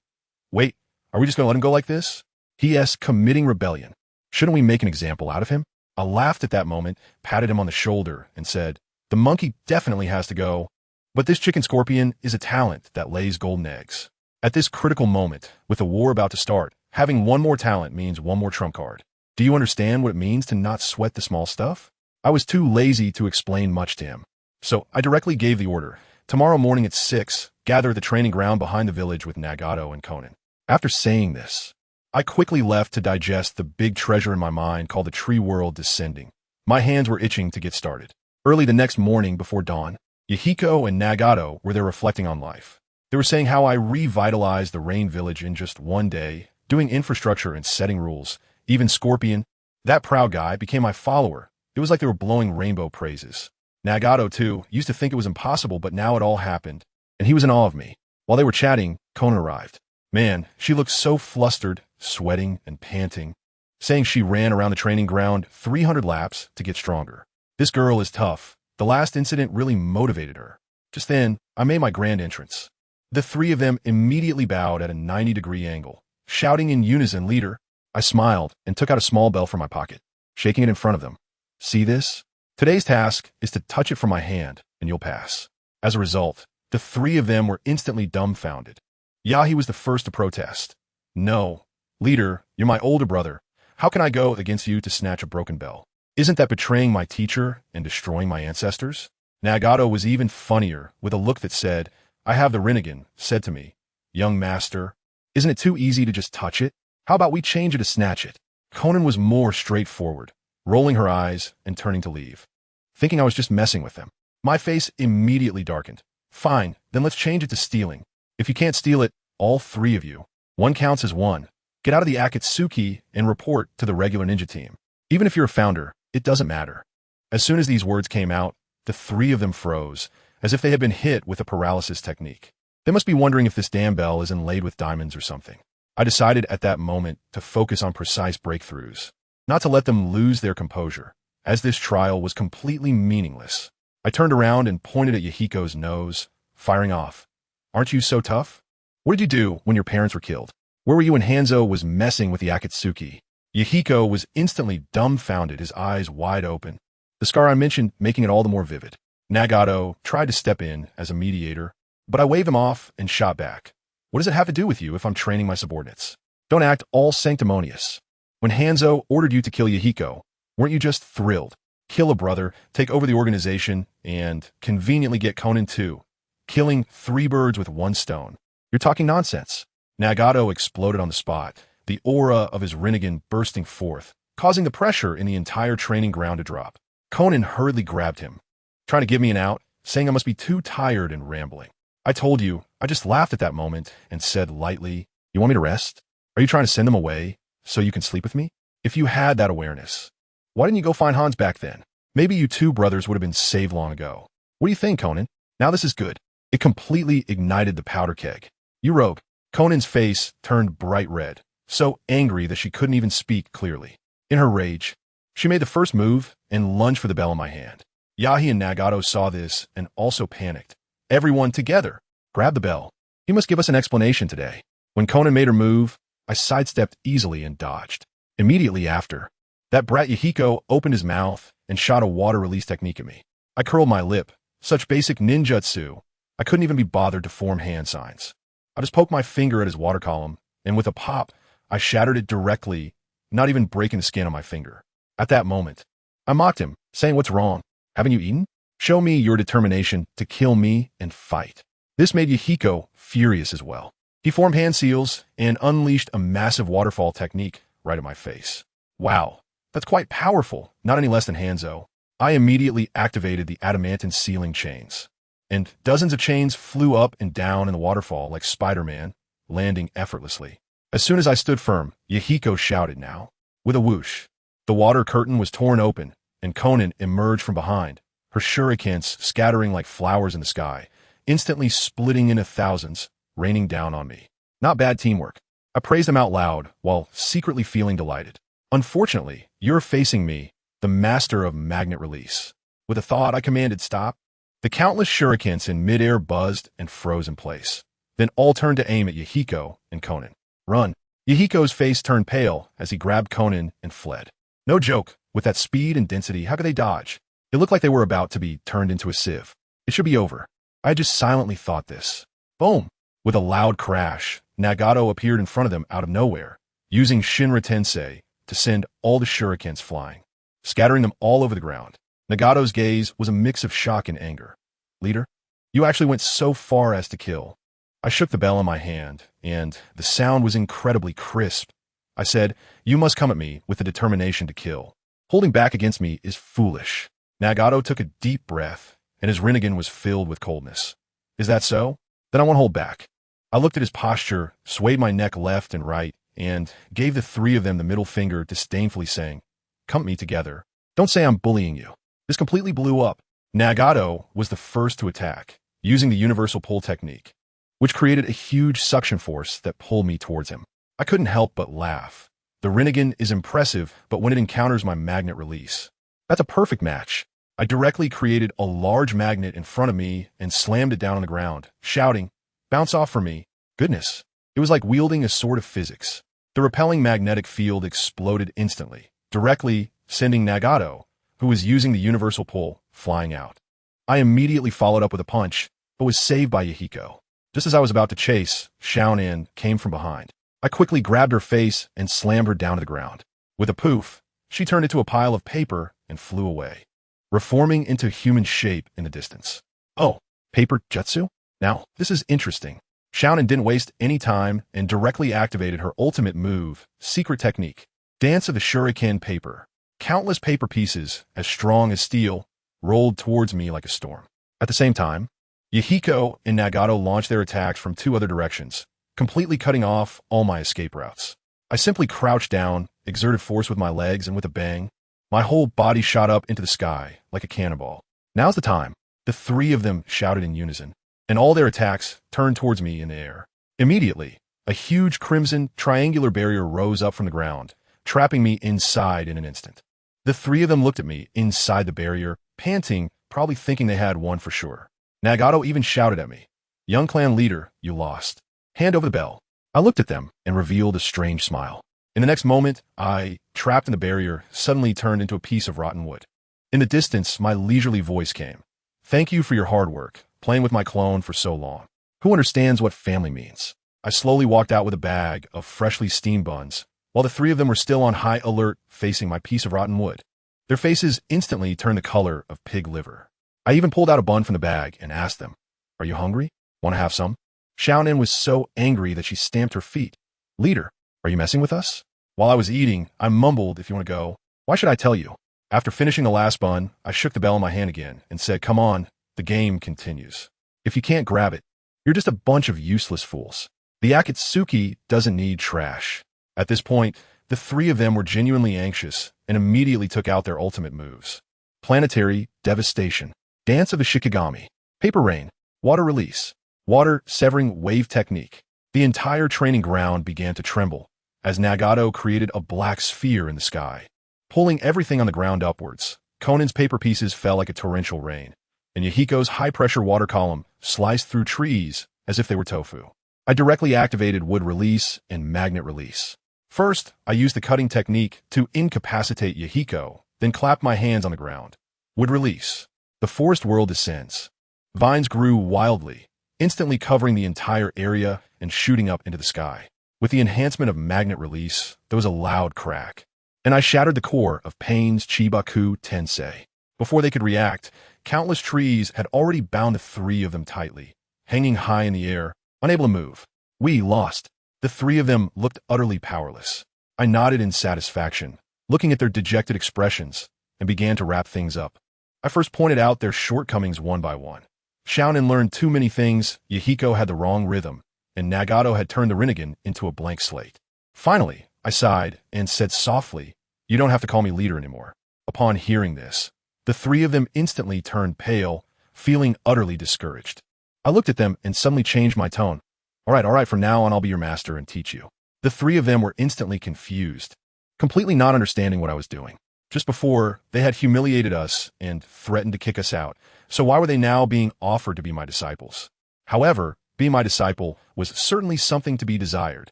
A: "Wait, are we just going to let him go like this? He is committing rebellion. Shouldn't we make an example out of him?" I laughed at that moment, patted him on the shoulder, and said, "The monkey definitely has to go, but this chicken Scorpion is a talent that lays golden eggs." At this critical moment, with the war about to start, having one more talent means one more trump card. Do you understand what it means to not sweat the small stuff? I was too lazy to explain much to him, so I directly gave the order. Tomorrow morning at 6, gather at the training ground behind the village with Nagato and Konan. After saying this, I quickly left to digest the big treasure in my mind called the tree world Descending. My hands were itching to get started. Early the next morning before dawn, Yahiko and Nagato were there reflecting on life. They were saying how I revitalized the Rain Village in just one day, doing infrastructure and setting rules. Even Scorpion, that proud guy, became my follower. It was like they were blowing rainbow praises. Nagato, too, used to think it was impossible, but now it all happened, and he was in awe of me. While they were chatting, Konan arrived. Man, she looked so flustered, sweating and panting, saying she ran around the training ground 300 laps to get stronger. This girl is tough. The last incident really motivated her. Just then, I made my grand entrance. The 3 of them immediately bowed at a 90-degree angle, shouting in unison, "Leader." I smiled and took out a small bell from my pocket, shaking it in front of them. "See this? Today's task is to touch it from my hand, and you'll pass." As a result, the 3 of them were instantly dumbfounded. Yahi was the first to protest. "No, leader, you're my older brother. How can I go against you to snatch a broken bell? Isn't that betraying my teacher and destroying my ancestors?" Nagato was even funnier, with a look that said, "I have the Rinnegan," said to me, "Young master, isn't it too easy to just touch it? How about we change it to snatch it?" Konan was more straightforward, rolling her eyes and turning to leave, thinking I was just messing with them. My face immediately darkened. "Fine, then let's change it to stealing. If you can't steal it, all 3 of you, one counts as one. Get out of the Akatsuki and report to the regular ninja team. Even if you're a founder, it doesn't matter." As soon as these words came out, the 3 of them froze, as if they had been hit with a paralysis technique. They must be wondering if this damn bell is inlaid with diamonds or something. I decided at that moment to focus on precise breakthroughs, not to let them lose their composure, as this trial was completely meaningless. I turned around and pointed at Yahiko's nose, firing off. "Aren't you so tough?" What did you do when your parents were killed? Where were you when Hanzo was messing with the Akatsuki? Yahiko was instantly dumbfounded, his eyes wide open. The scar I mentioned making it all the more vivid. Nagato tried to step in as a mediator, but I waved him off and shot back. What does it have to do with you if I'm training my subordinates? Don't act all sanctimonious. When Hanzo ordered you to kill Yahiko, weren't you just thrilled? Kill a brother, take over the organization, and conveniently get Konan too. Killing 3 birds with 1 stone. You're talking nonsense. Nagato exploded on the spot, the aura of his Rinnegan bursting forth, causing the pressure in the entire training ground to drop. Konan hurriedly grabbed him, trying to give me an out, saying I must be too tired and rambling. I told you, I just laughed at that moment and said lightly, "You want me to rest? Are you trying to send them away so you can sleep with me? If you had that awareness, why didn't you go find Hans back then? Maybe you 2 brothers would have been saved long ago. What do you think, Konan? Now this is good." It completely ignited the powder keg. "You rogue." Conan's face turned bright red, so angry that she couldn't even speak clearly. In her rage, she made the first move and lunged for the bell in my hand. Yahi and Nagato saw this and also panicked. Everyone together grabbed the bell. He must give us an explanation today. When Konan made her move, I sidestepped easily and dodged. Immediately after, that brat Yahiko opened his mouth and shot a water release technique at me. I curled my lip. Such basic ninjutsu, I couldn't even be bothered to form hand signs. I just poked my finger at his water column, and with a pop, I shattered it directly, not even breaking the skin on my finger. At that moment, I mocked him, saying, "What's wrong? Haven't you eaten? Show me your determination to kill me and fight." This made Yahiko furious as well. He formed hand seals and unleashed a massive waterfall technique right at my face. Wow, that's quite powerful, not any less than Hanzo. I immediately activated the adamantine sealing chains, and dozens of chains flew up and down in the waterfall like Spider-Man, landing effortlessly. As soon as I stood firm, Yahiko shouted now. With a whoosh, the water curtain was torn open, and Konan emerged from behind, her shurikens scattering like flowers in the sky, instantly splitting into thousands, raining down on me. Not bad teamwork. I praised him out loud while secretly feeling delighted. Unfortunately, you're facing me, the master of magnet release. With a thought, I commanded stop. The countless shurikens in midair buzzed and froze in place. Then all turned to aim at Yahiko and Konan. Run. Yahiko's face turned pale as he grabbed Konan and fled. No joke, with that speed and density, how could they dodge? It looked like they were about to be turned into a sieve. It should be over. I just silently thought this. Boom! With a loud crash, Nagato appeared in front of them out of nowhere, using Shinra Tensei to send all the shurikens flying, scattering them all over the ground. Nagato's gaze was a mix of shock and anger. Leader, you actually went so far as to kill. I shook the bell in my hand, and the sound was incredibly crisp. I said, you must come at me with the determination to kill. Holding back against me is foolish. Nagato took a deep breath, and his Rinnegan was filled with coldness. Is that so? Then I won't hold back. I looked at his posture, swayed my neck left and right, and gave the 3 of them the middle finger, disdainfully saying, come at me together. Don't say I'm bullying you. This completely blew up. Nagato was the first to attack, using the universal pull technique, which created a huge suction force that pulled me towards him. I couldn't help but laugh. The Rinnegan is impressive, but when it encounters my magnet release, that's a perfect match. I directly created a large magnet in front of me and slammed it down on the ground, shouting, bounce off for me. Goodness, it was like wielding a sword of physics. The repelling magnetic field exploded instantly, directly sending Nagato, who was using the universal pull, flying out. I immediately followed up with a punch, but was saved by Yahiko. Just as I was about to chase, Xiaonan came from behind. I quickly grabbed her face and slammed her down to the ground. With a poof, she turned into a pile of paper and flew away, reforming into human shape in the distance. Oh, paper jutsu? Now, this is interesting. Xiaonan didn't waste any time and directly activated her ultimate move, secret technique, Dance of the Shuriken Paper. Countless paper pieces, as strong as steel, rolled towards me like a storm. At the same time, Yahiko and Nagato launched their attacks from 2 other directions, completely cutting off all my escape routes. I simply crouched down, exerted force with my legs, and with a bang, my whole body shot up into the sky like a cannonball. Now's the time, the 3 of them shouted in unison, and all their attacks turned towards me in the air. Immediately, a huge crimson triangular barrier rose up from the ground, trapping me inside in an instant. The 3 of them looked at me inside the barrier, panting, probably thinking they had won for sure. Nagato even shouted at me, young clan leader, you lost. Hand over the bell. I looked at them and revealed a strange smile. In the next moment, I, trapped in the barrier, suddenly turned into a piece of rotten wood. In the distance, my leisurely voice came. Thank you for your hard work, playing with my clone for so long. Who understands what family means? I slowly walked out with a bag of freshly steamed buns, while the three of them were still on high alert facing my piece of rotten wood. Their faces instantly turned the color of pig liver. I even pulled out a bun from the bag and asked them, "Are you hungry? Want to have some?" Xiaonan was so angry that she stamped her feet. "Leader, are you messing with us?" While I was eating, I mumbled, "If you want to go, why should I tell you?" After finishing the last bun, I shook the bell in my hand again and said, "Come on, the game continues. If you can't grab it, you're just a bunch of useless fools. The Akatsuki doesn't need trash." At this point, the three of them were genuinely anxious and immediately took out their ultimate moves. Planetary Devastation, Dance of the Shikigami, Paper Rain, Water Release, Water Severing Wave Technique. The entire training ground began to tremble as Nagato created a black sphere in the sky, pulling everything on the ground upwards. Konan's paper pieces fell like a torrential rain, and Yahiko's high-pressure water column sliced through trees as if they were tofu. I directly activated Wood Release and Magnet Release. First, I used the cutting technique to incapacitate Yahiko, then clapped my hands on the ground. Wood Release. The forest world descends. Vines grew wildly, instantly covering the entire area and shooting up into the sky. With the enhancement of Magnet Release, there was a loud crack, and I shattered the core of Pain's Chibaku Tensei. Before they could react, countless trees had already bound the three of them tightly, hanging high in the air, unable to move. We lost. The three of them looked utterly powerless. I nodded in satisfaction, looking at their dejected expressions, and began to wrap things up. I first pointed out their shortcomings one by one. Xiaonan learned too many things, Yahiko had the wrong rhythm, and Nagato had turned the Rinnegan into a blank slate. Finally, I sighed and said softly, "You don't have to call me leader anymore." Upon hearing this, the three of them instantly turned pale, feeling utterly discouraged. I looked at them and suddenly changed my tone. All right, from now on I'll be your master and teach you." The three of them were instantly confused, completely not understanding what I was doing. Just before, they had humiliated us and threatened to kick us out, so why were they now being offered to be my disciples? However, being my disciple was certainly something to be desired.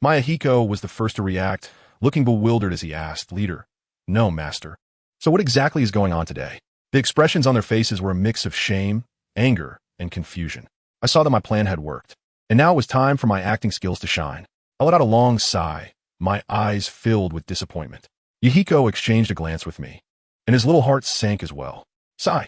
A: Yahiko was the first to react, looking bewildered as he asked, "Leader." "No, master." "So what exactly is going on today?" The expressions on their faces were a mix of shame, anger, and confusion. I saw that my plan had worked, and now it was time for my acting skills to shine. I let out a long sigh, my eyes filled with disappointment. Yahiko exchanged a glance with me, and his little heart sank as well. Sigh,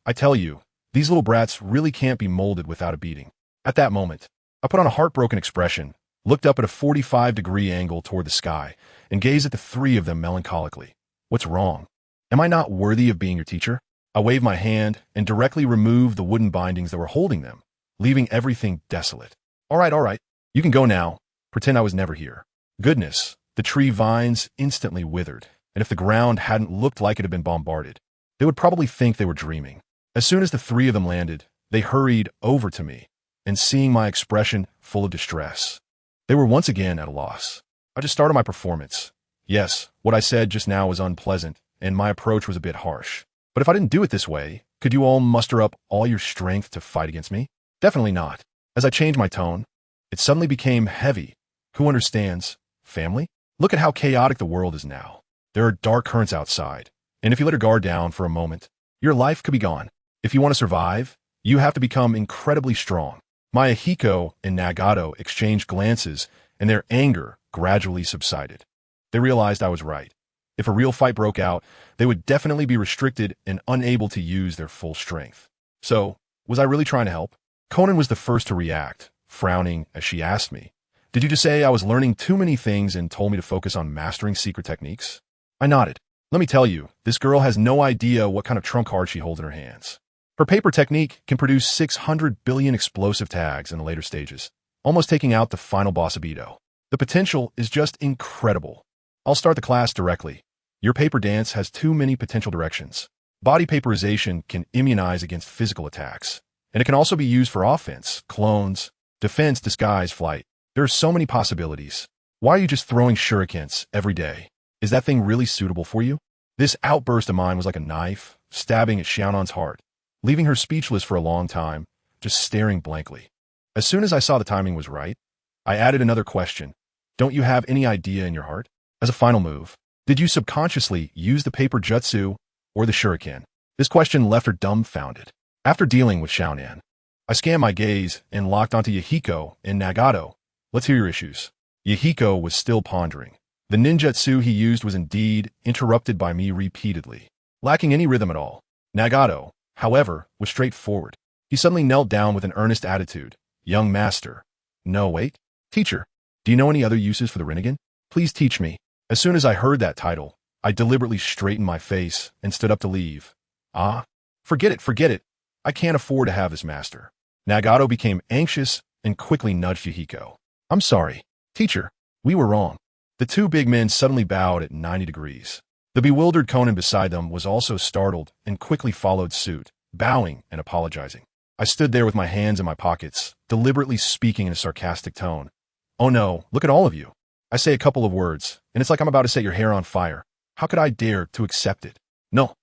A: I tell you, these little brats really can't be molded without a beating." At that moment, I put on a heartbroken expression, looked up at a 45-degree angle toward the sky, and gazed at the three of them melancholically. "What's wrong? Am I not worthy of being your teacher?" I waved my hand and directly removed the wooden bindings that were holding them, leaving everything desolate. All right. You can go now. Pretend I was never here." Goodness, the tree vines instantly withered, and if the ground hadn't looked like it had been bombarded, they would probably think they were dreaming. As soon as the three of them landed, they hurried over to me, and seeing my expression full of distress, they were once again at a loss. I just started my performance. Yes, what I said just now was unpleasant, and my approach was a bit harsh. But if I didn't do it this way, could you all muster up all your strength to fight against me? Definitely not. As I changed my tone, it suddenly became heavy. Who understands family? Look at how chaotic the world is now. There are dark currents outside, and if you let your guard down for a moment, your life could be gone. If you want to survive, you have to become incredibly strong. Yahiko and Nagato exchanged glances, and their anger gradually subsided. They realized I was right. If a real fight broke out, they would definitely be restricted and unable to use their full strength. So, was I really trying to help? Konan was the first to react, frowning as she asked me, "Did you just say I was learning too many things and told me to focus on mastering secret techniques?" I nodded. "Let me tell you, this girl has no idea what kind of trump card she holds in her hands. Her paper technique can produce 600 billion explosive tags in the later stages, almost taking out the final boss of Edo. The potential is just incredible. I'll start the class directly. Your paper dance has too many potential directions. Body paperization can immunize against physical attacks, and it can also be used for offense, clones, defense, disguise, flight. There are so many possibilities. Why are you just throwing shurikens every day? Is that thing really suitable for you?" This outburst of mine was like a knife, stabbing at Xiaonan's heart, leaving her speechless for a long time, just staring blankly. As soon as I saw the timing was right, I added another question. Don't you have any idea in your heart? As a final move, did you subconsciously use the paper jutsu or the shuriken? This question left her dumbfounded. After dealing with Xiaonan, I scanned my gaze and locked onto Yahiko and Nagato. Let's hear your issues. Yahiko was still pondering. The ninjutsu he used was indeed interrupted by me repeatedly, lacking any rhythm at all. Nagato, however, was straightforward. He suddenly knelt down with an earnest attitude. Young master. No, wait. Teacher, do you know any other uses for the Rinnegan? Please teach me. As soon as I heard that title, I deliberately straightened my face and stood up to leave. Ah, forget it. I can't afford to have this master. Nagato became anxious and quickly nudged Yahiko. I'm sorry. Teacher, we were wrong. The two big men suddenly bowed at 90 degrees. The bewildered Konan beside them was also startled and quickly followed suit, bowing and apologizing. I stood there with my hands in my pockets, deliberately speaking in a sarcastic tone. Oh no, look at all of you. I say a couple of words, and it's like I'm about to set your hair on fire. How could I dare to accept it? No.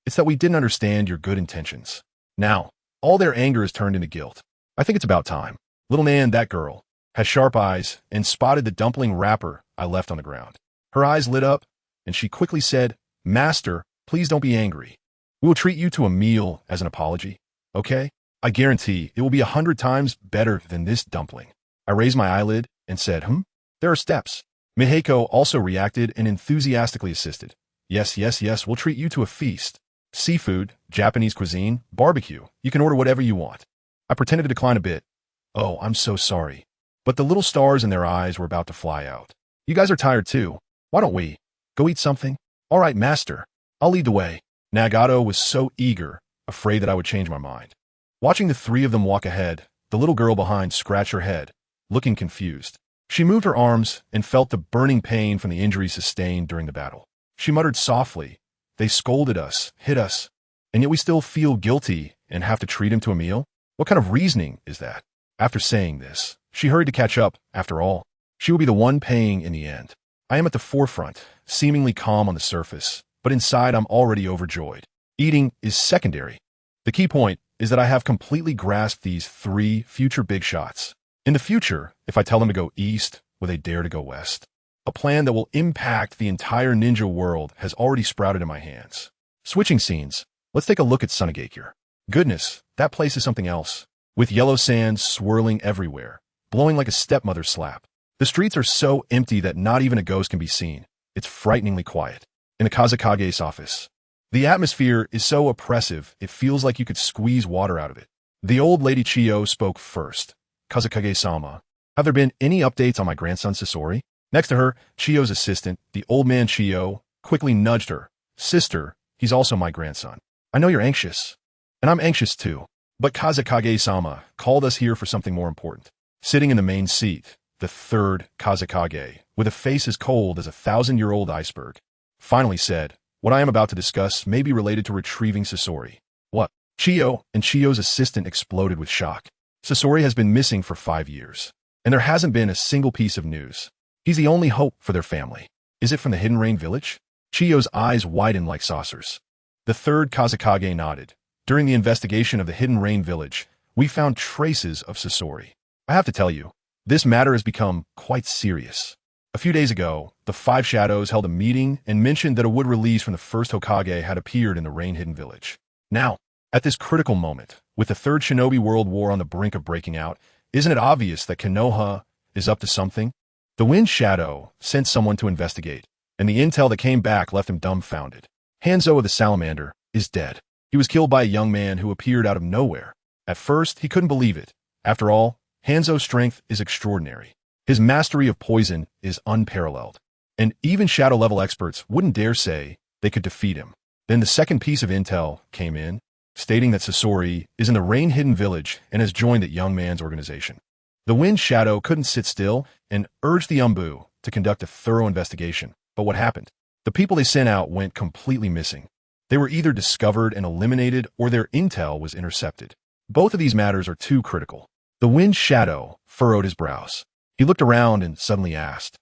A: It's that we didn't understand your good intentions. Now, all their anger is turned into guilt. I think it's about time. Little Nan, that girl, has sharp eyes and spotted the dumpling wrapper I left on the ground. Her eyes lit up, and she quickly said, Master, please don't be angry. We will treat you to a meal as an apology, okay? I guarantee it will be 100 times better than this dumpling. I raised my eyelid and said, There are steps. Mihiko also reacted and enthusiastically assisted. Yes, we'll treat you to a feast. Seafood, Japanese cuisine, barbecue. You can order whatever you want. I pretended to decline a bit. Oh, I'm so sorry. But the little stars in their eyes were about to fly out. You guys are tired too. Why don't we go eat something? All right, master. I'll lead the way. Nagato was so eager, afraid that I would change my mind. Watching the three of them walk ahead, the little girl behind scratched her head, looking confused. She moved her arms and felt the burning pain from the injuries sustained during the battle. She muttered softly, They scolded us, hit us, and yet we still feel guilty and have to treat him to a meal? What kind of reasoning is that? After saying this, she hurried to catch up. After all, she will be the one paying in the end. I am at the forefront, seemingly calm on the surface, but inside I'm already overjoyed. Eating is secondary. The key point is that I have completely grasped these three future big shots. In the future, if I tell them to go east, will they dare to go west? A plan that will impact the entire ninja world has already sprouted in my hands. Switching scenes, let's take a look at Sunagakure. Goodness, that place is something else. With yellow sand swirling everywhere, blowing like a stepmother's slap. The streets are so empty that not even a ghost can be seen. It's frighteningly quiet. In the Kazekage's office, the atmosphere is so oppressive it feels like you could squeeze water out of it. The old lady Chiyo spoke first. Kazekage-sama, have there been any updates on my grandson Sasori? Next to her, Chiyo's assistant, the old man Chiyo, quickly nudged her. Sister, he's also my grandson. I know you're anxious. And I'm anxious too. But Kazekage-sama called us here for something more important. Sitting in the main seat, the third Kazekage, with a face as cold as a 1,000-year-old iceberg, finally said, What I am about to discuss may be related to retrieving Sasori. What? Chiyo and Chiyo's assistant exploded with shock. Sasori has been missing for 5 years, and there hasn't been a single piece of news. He's the only hope for their family. Is it from the Hidden Rain village? Chiyo's eyes widened like saucers. The third Kazekage nodded. During the investigation of the Hidden Rain village, we found traces of Sasori. I have to tell you, this matter has become quite serious. A few days ago, the Five Shadows held a meeting and mentioned that a wood release from the first Hokage had appeared in the Rain-Hidden village. Now, at this critical moment, with the Third Shinobi World War on the brink of breaking out, isn't it obvious that Konoha is up to something? The Wind Shadow sent someone to investigate, and the intel that came back left him dumbfounded. Hanzo the Salamander is dead. He was killed by a young man who appeared out of nowhere. At first, he couldn't believe it. After all, Hanzo's strength is extraordinary. His mastery of poison is unparalleled, and even shadow-level experts wouldn't dare say they could defeat him. Then the second piece of intel came in, stating that Sasori is in the Rain-Hidden village and has joined that young man's organization. The Wind Shadow couldn't sit still and urged the Umbu to conduct a thorough investigation. But what happened? The people they sent out went completely missing. They were either discovered and eliminated or their intel was intercepted. Both of these matters are too critical. The Wind Shadow furrowed his brows. He looked around and suddenly asked,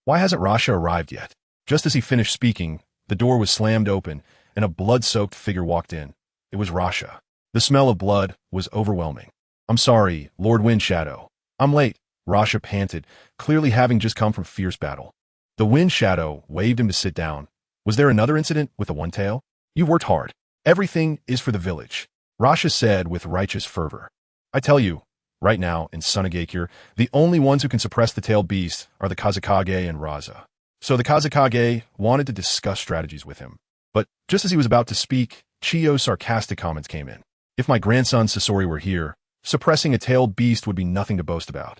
A: why hasn't Rasha arrived yet? Just as he finished speaking, the door was slammed open and a blood-soaked figure walked in. It was Rasha. The smell of blood was overwhelming. I'm sorry, Lord Wind Shadow. I'm late, Rasha panted, clearly having just come from fierce battle. The Wind Shadow waved him to sit down. Was there another incident with the One Tail? You've worked hard. Everything is for the village, Rasha said with righteous fervor. I tell you, right now, in Sunagakure, the only ones who can suppress the tailed beast are the Kazekage and Raza. So the Kazekage wanted to discuss strategies with him. But just as he was about to speak, Chiyo's sarcastic comments came in. If my grandson Sasori were here, suppressing a tailed beast would be nothing to boast about.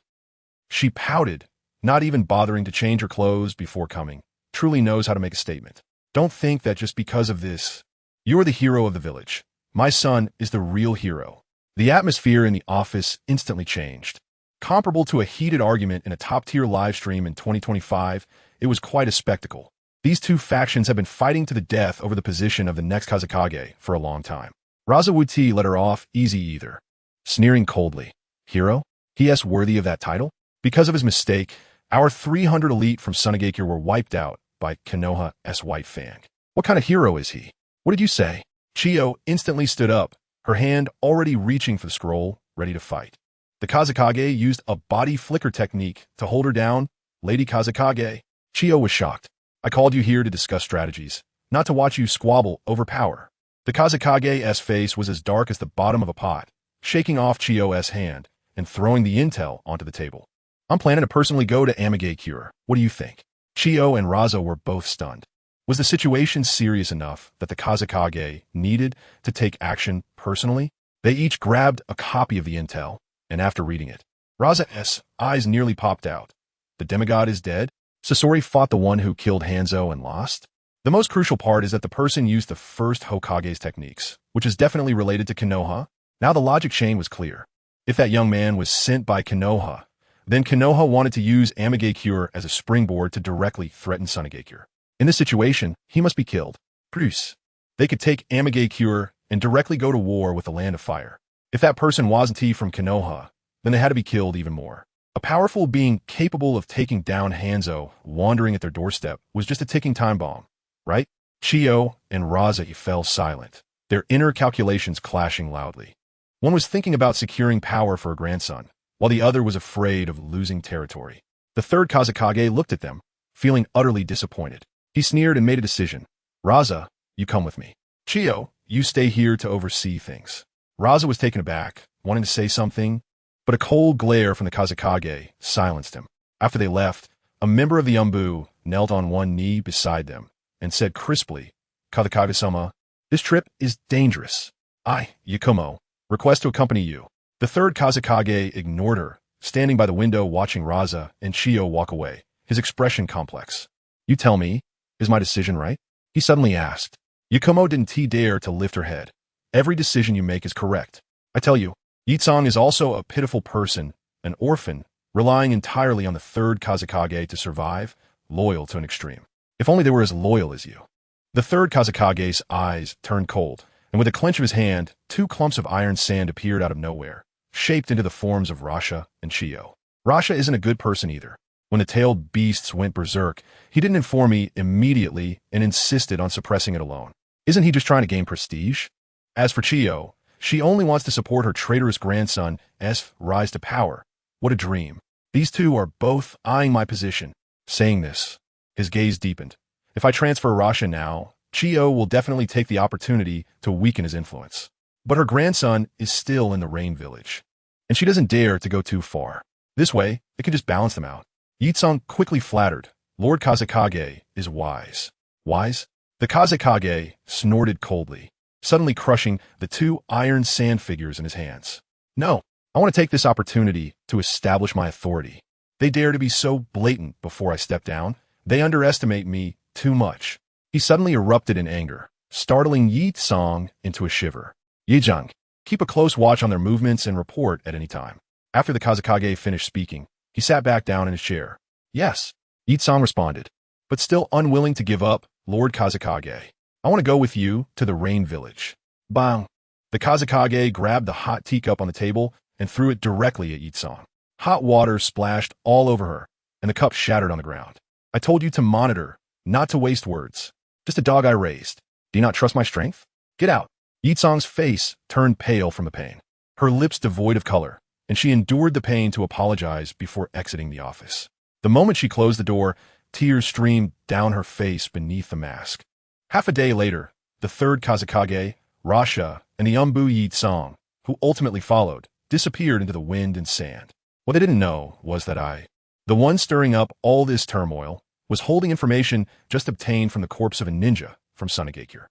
A: She pouted, not even bothering to change her clothes before coming. Truly knows how to make a statement. Don't think that just because of this, you're the hero of the village. My son is the real hero. The atmosphere in the office instantly changed. Comparable to a heated argument in a top-tier live stream in 2025, it was quite a spectacle. These two factions have been fighting to the death over the position of the next Kazekage for a long time. Razawuti let her off easy either, sneering coldly. Hero? He is worthy of that title? Because of his mistake, our 300 elite from Sunagakure were wiped out by Konoha's White Fang. What kind of hero is he? What did you say? Chiyo instantly stood up, her hand already reaching for the scroll, ready to fight. The Kazekage used a body flicker technique to hold her down. Lady Kazekage. Chiyo was shocked. I called you here to discuss strategies, not to watch you squabble over power. The Kazekage's face was as dark as the bottom of a pot, shaking off Chiyo's hand and throwing the intel onto the table. I'm planning to personally go to Amigakure. What do you think? Chiyo and Raza were both stunned. Was the situation serious enough that the Kazekage needed to take action personally? They each grabbed a copy of the intel, and after reading it, Raza's eyes nearly popped out. The demigod is dead? Sasori fought the one who killed Hanzo and lost? The most crucial part is that the person used the first Hokage's techniques, which is definitely related to Konoha. Now the logic chain was clear. If that young man was sent by Konoha, then Konoha wanted to use Amigakure as a springboard to directly threaten Sunagakure. In this situation, he must be killed. Bruce. They could take Amigakure and directly go to war with the Land of Fire. If that person wasn't he from Konoha, then they had to be killed even more. A powerful being capable of taking down Hanzo wandering at their doorstep was just a ticking time bomb, right? Chiyo and Raza fell silent, their inner calculations clashing loudly. One was thinking about securing power for her grandson, while the other was afraid of losing territory. The third Kazekage looked at them, feeling utterly disappointed. He sneered and made a decision. Raza, you come with me. Chiyo, you stay here to oversee things. Raza was taken aback, wanting to say something, but a cold glare from the Kazekage silenced him. After they left, a member of the Umbu knelt on one knee beside them and said crisply, Kazekage-sama, this trip is dangerous. I, Yakumo, request to accompany you. The third Kazekage ignored her, standing by the window watching Raza and Chiyo walk away, his expression complex. You tell me, is my decision right? He suddenly asked. Yakumo didn't dare to lift her head. Every decision you make is correct. I tell you, Yitsong is also a pitiful person, an orphan, relying entirely on the third Kazekage to survive, loyal to an extreme. If only they were as loyal as you. The third Kazekage's eyes turned cold, and with a clench of his hand, two clumps of iron sand appeared out of nowhere, shaped into the forms of Rasha and Chiyo. Rasha isn't a good person either. When the tailed beasts went berserk, he didn't inform me immediately and insisted on suppressing it alone. Isn't he just trying to gain prestige? As for Chiyo, she only wants to support her traitorous grandson's rise to power. What a dream. These two are both eyeing my position. Saying this, his gaze deepened. If I transfer Rasha now, Chiyo will definitely take the opportunity to weaken his influence. But her grandson is still in the Rain Village, and she doesn't dare to go too far. This way, it can just balance them out. Yitsong quickly flattered. Lord Kazekage is wise. Wise? The Kazekage snorted coldly, suddenly crushing the two iron sand figures in his hands. No, I want to take this opportunity to establish my authority. They dare to be so blatant before I step down. They underestimate me too much. He suddenly erupted in anger, startling Yitsong into a shiver. Yijang, keep a close watch on their movements and report at any time. After the Kazekage finished speaking, he sat back down in his chair. Yes, Yitsong responded, but still unwilling to give up. Lord Kazekage, I want to go with you to the Rain Village. Bang! The Kazekage grabbed the hot teacup on the table and threw it directly at Yitsong. Hot water splashed all over her, and the cup shattered on the ground. I told you to monitor, not to waste words. Just a dog I raised. Do you not trust my strength? Get out. Yitsong's face turned pale from the pain. her lips devoid of color, and she endured the pain to apologize before exiting the office. The moment she closed the door, tears streamed down her face beneath the mask. Half a day later, the third Kazekage, Rasha, and the Umbu Yi Song, who ultimately followed, disappeared into the wind and sand. What they didn't know was that the one stirring up all this turmoil, was holding information just obtained from the corpse of a ninja from Sunagakure.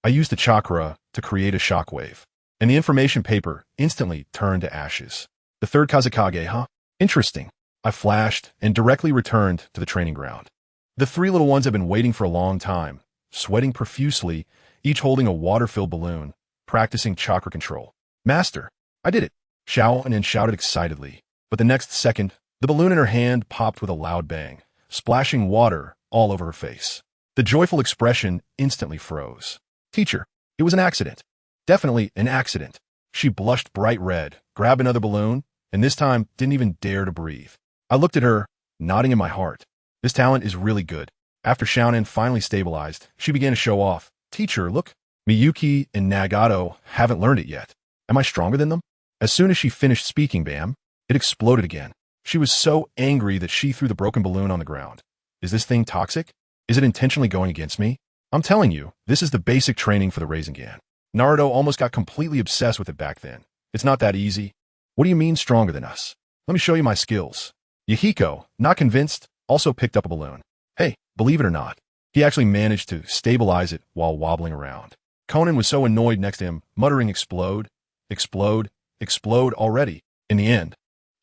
A: I used the chakra to create a shockwave, and the information paper instantly turned to ashes. The third Kazekage, huh? Interesting. I flashed and directly returned to the training ground. The three little ones had been waiting for a long time, sweating profusely, each holding a water-filled balloon, practicing chakra control. Master, I did it, Xiaonan shouted excitedly. But the next second, the balloon in her hand popped with a loud bang, splashing water all over her face. The joyful expression instantly froze. Teacher, it was an accident. Definitely an accident. She blushed bright red, grabbed another balloon, and this time didn't even dare to breathe. I looked at her, nodding in my heart. This talent is really good. After Xiaonan finally stabilized, she began to show off. Teacher, look. Miyuki and Nagato haven't learned it yet. Am I stronger than them? As soon as she finished speaking, bam, it exploded again. She was so angry that she threw the broken balloon on the ground. Is this thing toxic? Is it intentionally going against me? I'm telling you, this is the basic training for the Rasengan. Naruto almost got completely obsessed with it back then. It's not that easy. What do you mean stronger than us? Let me show you my skills. Yahiko, not convinced, also picked up a balloon. Hey, believe it or not, he actually managed to stabilize it while wobbling around. Konan was so annoyed next to him, muttering explode, explode, explode already. In the end,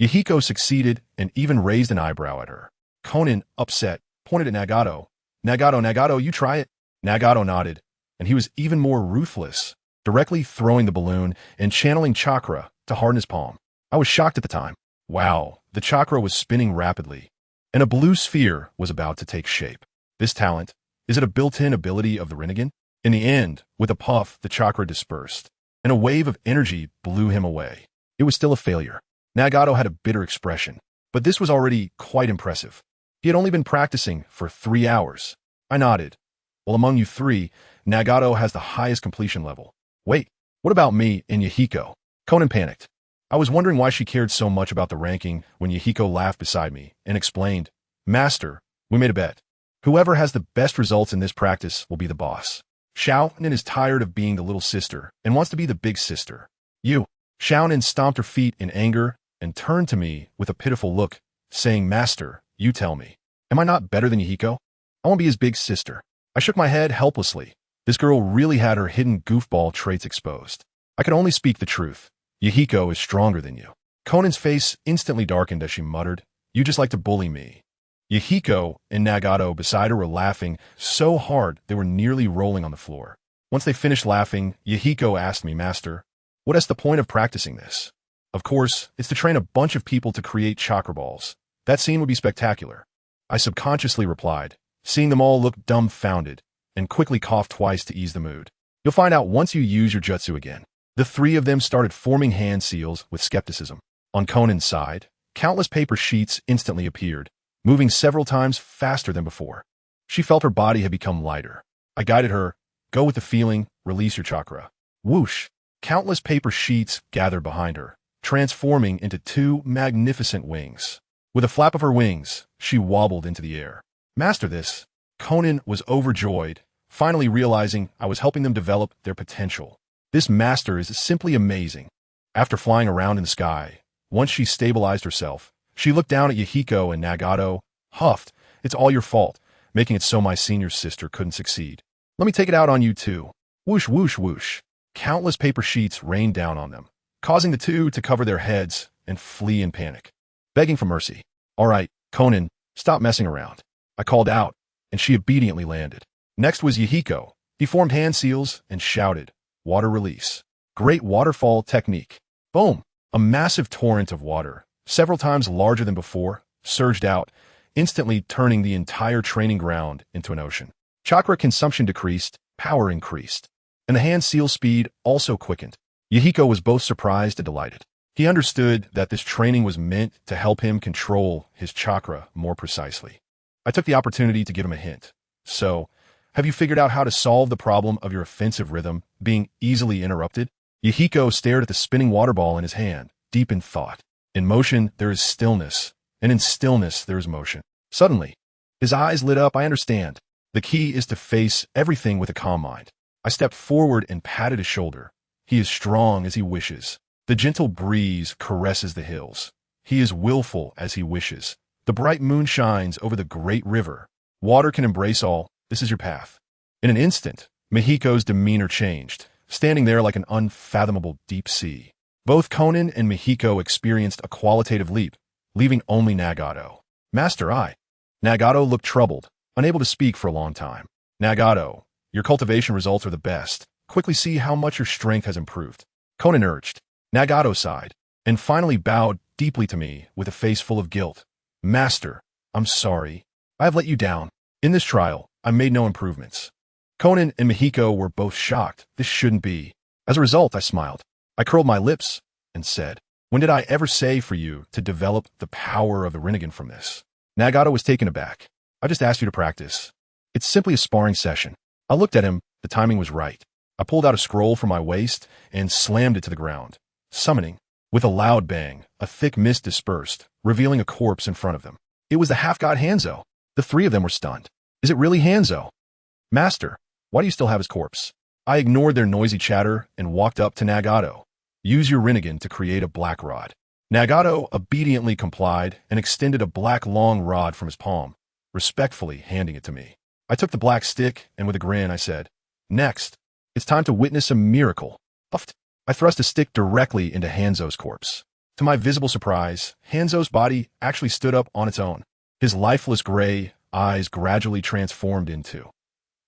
A: Yahiko succeeded and even raised an eyebrow at her. Konan, upset, pointed at Nagato. Nagato, you try it. Nagato nodded, and he was even more ruthless, directly throwing the balloon and channeling chakra to harden his palm. I was shocked at the time. Wow, the chakra was spinning rapidly, and a blue sphere was about to take shape. This talent, is it a built-in ability of the Rinnegan? In the end, with a puff, the chakra dispersed, and a wave of energy blew him away. It was still a failure. Nagato had a bitter expression, but this was already quite impressive. He had only been practicing for 3 hours. I nodded. Well, among you three, Nagato has the highest completion level. Wait, what about me and Yahiko? Konan panicked. I was wondering why she cared so much about the ranking when Yahiko laughed beside me and explained, Master, we made a bet. Whoever has the best results in this practice will be the boss. Xiaonan is tired of being the little sister and wants to be the big sister. You. Xiaonan stomped her feet in anger and turned to me with a pitiful look, saying, Master, you tell me. Am I not better than Yahiko? I want to be his big sister. I shook my head helplessly. This girl really had her hidden goofball traits exposed. I could only speak the truth. Yahiko is stronger than you. Konan's face instantly darkened as she muttered, You just like to bully me. Yahiko and Nagato beside her were laughing so hard they were nearly rolling on the floor. Once they finished laughing, Yahiko asked me, Master, what is the point of practicing this? Of course, it's to train a bunch of people to create chakra balls. That scene would be spectacular. I subconsciously replied, seeing them all look dumbfounded, and quickly coughed twice to ease the mood. You'll find out once you use your jutsu again. The three of them started forming hand seals with skepticism. On Konan's side, countless paper sheets instantly appeared, moving several times faster than before. She felt her body had become lighter. I guided her, go with the feeling, release your chakra. Whoosh! Countless paper sheets gathered behind her, transforming into 2 magnificent wings. With a flap of her wings, she wobbled into the air. Master this. Konan was overjoyed, finally realizing I was helping them develop their potential. This master is simply amazing. After flying around in the sky, once she stabilized herself, she looked down at Yahiko and Nagato, huffed, It's all your fault, making it so my senior sister couldn't succeed. Let me take it out on you too. Whoosh, whoosh, whoosh. Countless paper sheets rained down on them, causing the two to cover their heads and flee in panic, begging for mercy. All right, Konan, stop messing around. I called out, and she obediently landed. Next was Yahiko. He formed hand seals and shouted, Water release. Great waterfall technique. Boom! A massive torrent of water, several times larger than before, surged out, instantly turning the entire training ground into an ocean. Chakra consumption decreased, power increased, and the hand seal speed also quickened. Yahiko was both surprised and delighted. He understood that this training was meant to help him control his chakra more precisely. I took the opportunity to give him a hint. So, have you figured out how to solve the problem of your offensive rhythm being easily interrupted? Yahiko stared at the spinning water ball in his hand, deep in thought. In motion, there is stillness, and in stillness, there is motion. Suddenly, his eyes lit up. I understand. The key is to face everything with a calm mind. I stepped forward and patted his shoulder. He is strong as he wishes. The gentle breeze caresses the hills. He is willful as he wishes. The bright moon shines over the great river. Water can embrace all. This is your path. In an instant, Mihiko's demeanor changed, standing there like an unfathomable deep sea. Both Konan and Mihiko experienced a qualitative leap, leaving only Nagato. Master, Nagato looked troubled, unable to speak for a long time. Nagato, your cultivation results are the best. Quickly see how much your strength has improved. Konan urged. Nagato sighed, and finally bowed deeply to me with a face full of guilt. Master, I'm sorry. I have let you down. In this trial, I made no improvements. Konan and Mihiko were both shocked. This shouldn't be. As a result, I smiled. I curled my lips and said, when did I ever say for you to develop the power of the Rinnegan from this? Nagato was taken aback. I just asked you to practice. It's simply a sparring session. I looked at him. The timing was right. I pulled out a scroll from my waist and slammed it to the ground. Summoning. With a loud bang, a thick mist dispersed, revealing a corpse in front of them. It was the half-god Hanzo. The three of them were stunned. Is it really Hanzo? Master, why do you still have his corpse? I ignored their noisy chatter and walked up to Nagato. Use your Rinnegan to create a black rod. Nagato obediently complied and extended a black long rod from his palm, respectfully handing it to me. I took the black stick and with a grin I said, next, it's time to witness a miracle. Puffed. I thrust a stick directly into Hanzo's corpse. To my visible surprise, Hanzo's body actually stood up on its own. His lifeless gray eyes gradually transformed into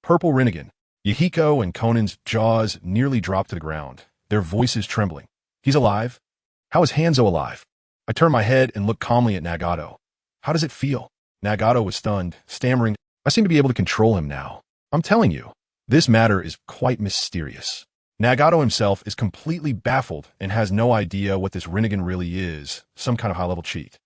A: purple Rinnegan. Yahiko and Konan's jaws nearly dropped to the ground, their voices trembling. He's alive? How is Hanzo alive? I turned my head and looked calmly at Nagato. How does it feel? Nagato was stunned, stammering. I seem to be able to control him now. I'm telling you, this matter is quite mysterious. Nagato himself is completely baffled and has no idea what this Rinnegan really is, some kind of high-level cheat.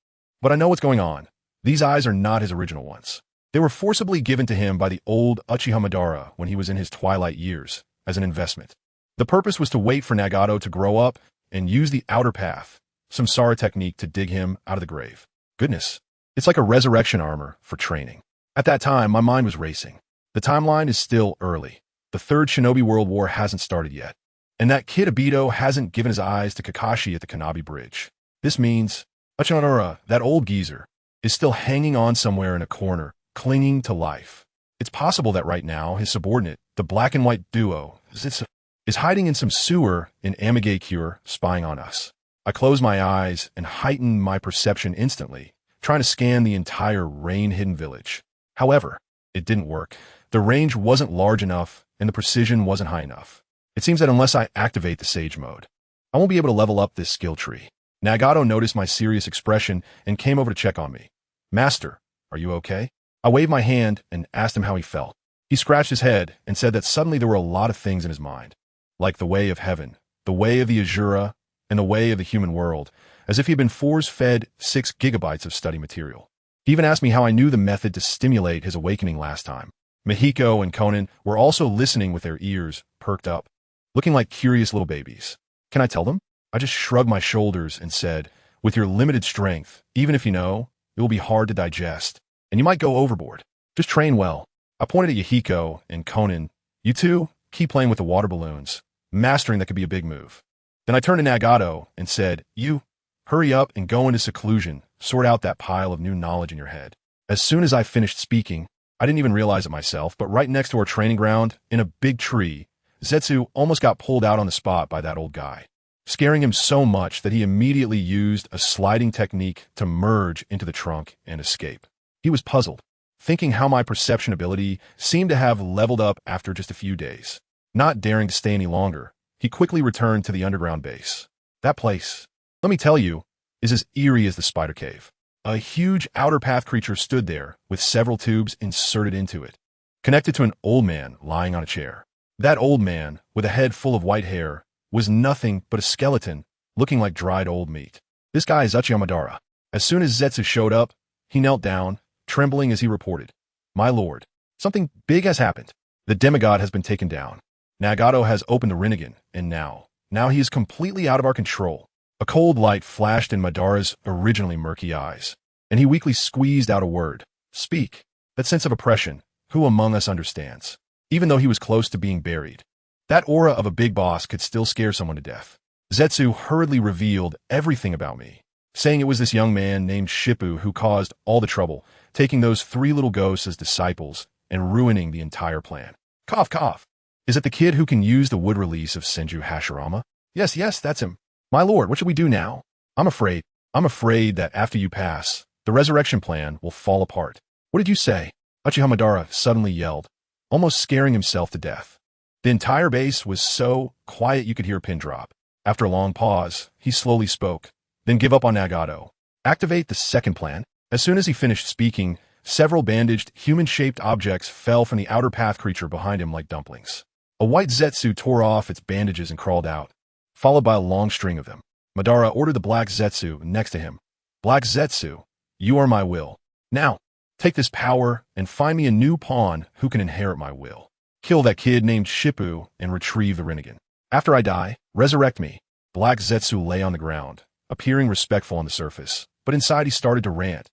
A: But I know what's going on. These eyes are not his original ones. They were forcibly given to him by the old Uchiha Madara when he was in his twilight years, as an investment. The purpose was to wait for Nagato to grow up and use the outer path, some Sara technique to dig him out of the grave. Goodness, it's like a resurrection armor for training. At that time, my mind was racing. The timeline is still early. The Third Shinobi World War hasn't started yet. And that kid Obito hasn't given his eyes to Kakashi at the Kanabi Bridge. This means Uchiha, that old geezer, is still hanging on somewhere in a corner, clinging to life. It's possible that right now his subordinate, the black and white duo, is hiding in some sewer in Amigakure, spying on us. I closed my eyes and heightened my perception instantly, trying to scan the entire rain-hidden village. However, it didn't work. The range wasn't large enough, and the precision wasn't high enough. It seems that unless I activate the Sage mode, I won't be able to level up this skill tree. Nagato noticed my serious expression and came over to check on me. Master, are you okay? I waved my hand and asked him how he felt. He scratched his head and said that suddenly there were a lot of things in his mind, like the way of heaven, the way of the Azura, and the way of the human world, as if he had been force-fed 6 gigabytes of study material. He even asked me how I knew the method to stimulate his awakening last time. Mihiko and Konan were also listening with their ears perked up, looking like curious little babies. Can I tell them? I just shrugged my shoulders and said, with your limited strength, even if you know, it will be hard to digest, and you might go overboard. Just train well. I pointed at Yahiko and Konan. You two, keep playing with the water balloons. Mastering that could be a big move. Then I turned to Nagato and said, you, hurry up and go into seclusion, sort out that pile of new knowledge in your head. As soon as I finished speaking, I didn't even realize it myself, but right next to our training ground, in a big tree, Zetsu almost got pulled out on the spot by that old guy, scaring him so much that he immediately used a sliding technique to merge into the trunk and escape. He was puzzled, thinking how my perception ability seemed to have leveled up after just a few days. Not daring to stay any longer, he quickly returned to the underground base. That place, let me tell you, is as eerie as the spider cave. A huge outer path creature stood there with several tubes inserted into it, connected to an old man lying on a chair. That old man, with a head full of white hair, was nothing but a skeleton, looking like dried old meat. This guy is Uchiha Madara. As soon as Zetsu showed up, he knelt down, trembling as he reported, My lord, something big has happened. The demigod has been taken down. Nagato has opened the Rinnegan, and now, Now he is completely out of our control. A cold light flashed in Madara's originally murky eyes, and he weakly squeezed out a word. Speak. That sense of oppression, who among us understands? Even though he was close to being buried. That aura of a big boss could still scare someone to death. Zetsu hurriedly revealed everything about me, saying it was this young man named Shippu who caused all the trouble, taking those 3 little ghosts as disciples and ruining the entire plan. Cough, cough. Is it the kid who can use the wood release of Senju Hashirama? Yes, that's him. My lord, what should we do now? I'm afraid that after you pass, the resurrection plan will fall apart. What did you say? Uchiha Madara suddenly yelled, almost scaring himself to death. The entire base was so quiet you could hear a pin drop. After a long pause, he slowly spoke. Then give up on Nagato. Activate the second plan. As soon as he finished speaking, several bandaged, human-shaped objects fell from the outer path creature behind him like dumplings. A white Zetsu tore off its bandages and crawled out, followed by a long string of them. Madara ordered the black Zetsu next to him. Black Zetsu, you are my will. Now, take this power and find me a new pawn who can inherit my will. Kill that kid named Shippu and retrieve the Rinnegan. After I die, resurrect me. Black Zetsu lay on the ground, appearing respectful on the surface, but inside he started to rant.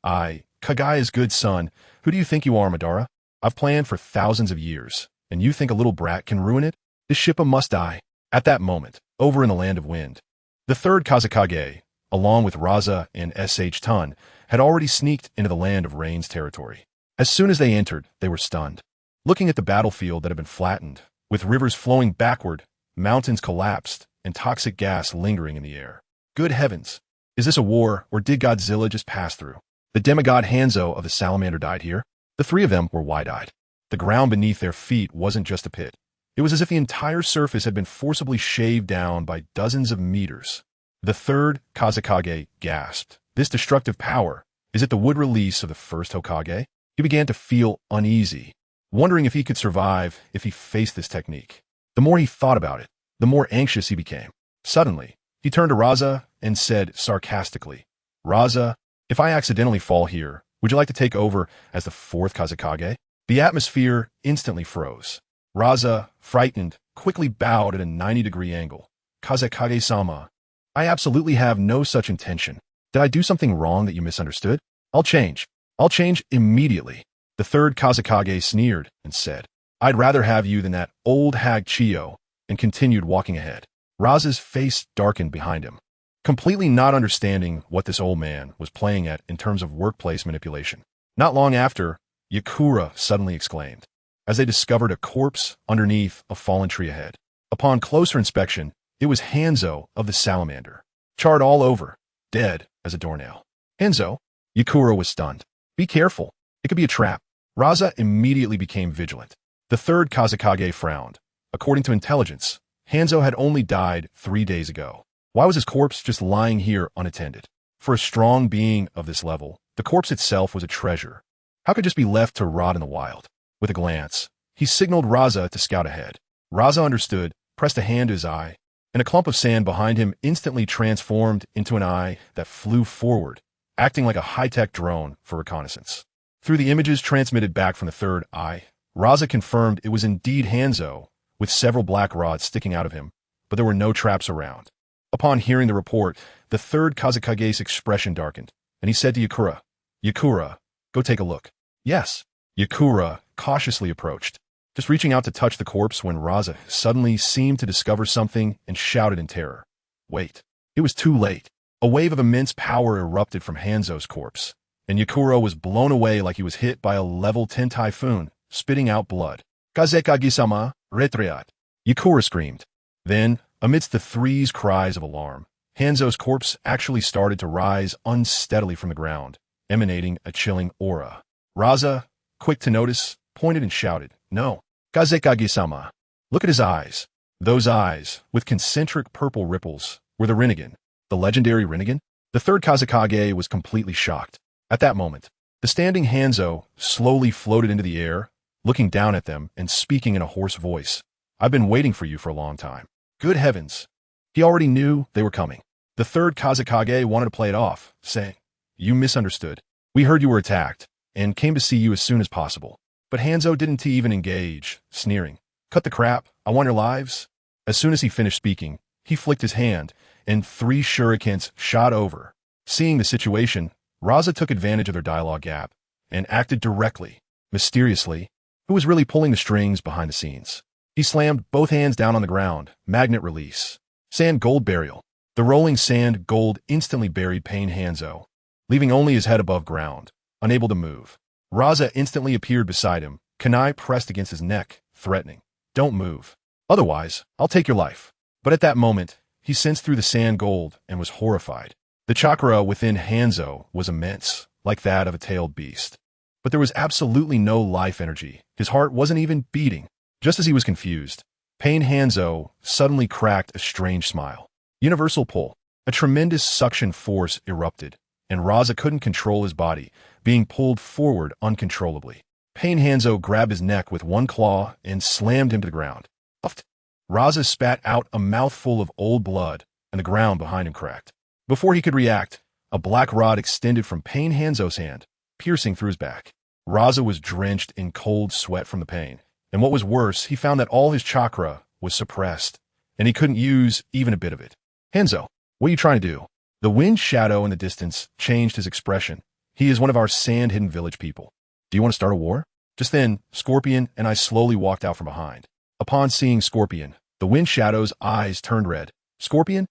A: Kagaya's good son, who do you think you are, Madara? I've planned for thousands of years, and you think a little brat can ruin it? This Shippa must die. At that moment, over in the land of wind, the third Kazekage, along with Raza and S.H. Tun, had already sneaked into the land of Rain's territory. As soon as they entered, they were stunned. Looking at the battlefield that had been flattened, with rivers flowing backward, mountains collapsed, and toxic gas lingering in the air. Good heavens! Is this a war, or did Godzilla just pass through? The demigod Hanzo of the Salamander died here. The 3 of them were wide-eyed. The ground beneath their feet wasn't just a pit. It was as if the entire surface had been forcibly shaved down by dozens of meters. The third Kazekage gasped. This destructive power, is it the wood release of the first Hokage? He began to feel uneasy, wondering if he could survive if he faced this technique. The more he thought about it, the more anxious he became. Suddenly, he turned to Raza and said sarcastically, Raza, if I accidentally fall here, would you like to take over as the 4th Kazekage? The atmosphere instantly froze. Raza, frightened, quickly bowed at a 90-degree angle. Kazekage-sama, I absolutely have no such intention. Did I do something wrong that you misunderstood? I'll change. I'll change immediately. The third Kazekage sneered and said, I'd rather have you than that old hag Chiyo, and continued walking ahead. Raza's face darkened behind him, completely not understanding what this old man was playing at in terms of workplace manipulation. Not long after, Yakura suddenly exclaimed, as they discovered a corpse underneath a fallen tree ahead. Upon closer inspection, it was Hanzo of the Salamander, charred all over, dead as a doornail. Hanzo? Yakura was stunned. Be careful. It could be a trap. Raza immediately became vigilant. The third Kazekage frowned. According to intelligence, Hanzo had only died 3 days ago. Why was his corpse just lying here unattended? For a strong being of this level, the corpse itself was a treasure. How could it just be left to rot in the wild? With a glance, he signaled Raza to scout ahead. Raza understood, pressed a hand to his eye, and a clump of sand behind him instantly transformed into an eye that flew forward, acting like a high-tech drone for reconnaissance. Through the images transmitted back from the third eye, Raza confirmed it was indeed Hanzo, with several black rods sticking out of him, but there were no traps around. Upon hearing the report, the third Kazekage's expression darkened, and he said to Yakura, Yakura, go take a look. Yes. Yakura cautiously approached, just reaching out to touch the corpse when Raza suddenly seemed to discover something and shouted in terror. Wait. It was too late. A wave of immense power erupted from Hanzo's corpse, and Yakura was blown away like he was hit by a level 10 typhoon, spitting out blood. Kazekage-sama, retreat. Yakura screamed. Then, amidst the 3's cries of alarm, Hanzo's corpse actually started to rise unsteadily from the ground, emanating a chilling aura. Raza, quick to notice, pointed and shouted, No, Kazekage-sama. Look at his eyes. Those eyes, with concentric purple ripples, were the Rinnegan. The legendary Rinnegan? The third Kazekage was completely shocked. At that moment, the standing Hanzo slowly floated into the air, looking down at them and speaking in a hoarse voice. I've been waiting for you for a long time. Good heavens. He already knew they were coming. The third Kazekage wanted to play it off, saying, You misunderstood. We heard you were attacked, and came to see you as soon as possible. But Hanzo didn't even engage, sneering. Cut the crap. I want your lives. As soon as he finished speaking, he flicked his hand, and 3 shurikens shot over. Seeing the situation, Raza took advantage of their dialogue gap and acted directly, mysteriously, who was really pulling the strings behind the scenes. He slammed both hands down on the ground, magnet release. Sand gold burial. The rolling sand gold instantly buried Pain Hanzo, leaving only his head above ground, unable to move. Raza instantly appeared beside him, Kunai pressed against his neck, threatening, "Don't move. Otherwise, I'll take your life." But at that moment, he sensed through the sand gold and was horrified. The chakra within Hanzo was immense, like that of a tailed beast. But there was absolutely no life energy. His heart wasn't even beating. Just as he was confused, Pain Hanzo suddenly cracked a strange smile. Universal pull. A tremendous suction force erupted, and Raza couldn't control his body, being pulled forward uncontrollably. Pain Hanzo grabbed his neck with one claw and slammed him to the ground. Puffed. Raza spat out a mouthful of old blood, and the ground behind him cracked. Before he could react, a black rod extended from Pain Hanzo's hand, piercing through his back. Raza was drenched in cold sweat from the pain, and what was worse, he found that all his chakra was suppressed, and he couldn't use even a bit of it. "Hanzo, what are you trying to do?" The wind shadow in the distance changed his expression. "He is one of our sand-hidden village people. Do you want to start a war?" Just then, Scorpion and I slowly walked out from behind. Upon seeing Scorpion, the wind shadow's eyes turned red. "Scorpion?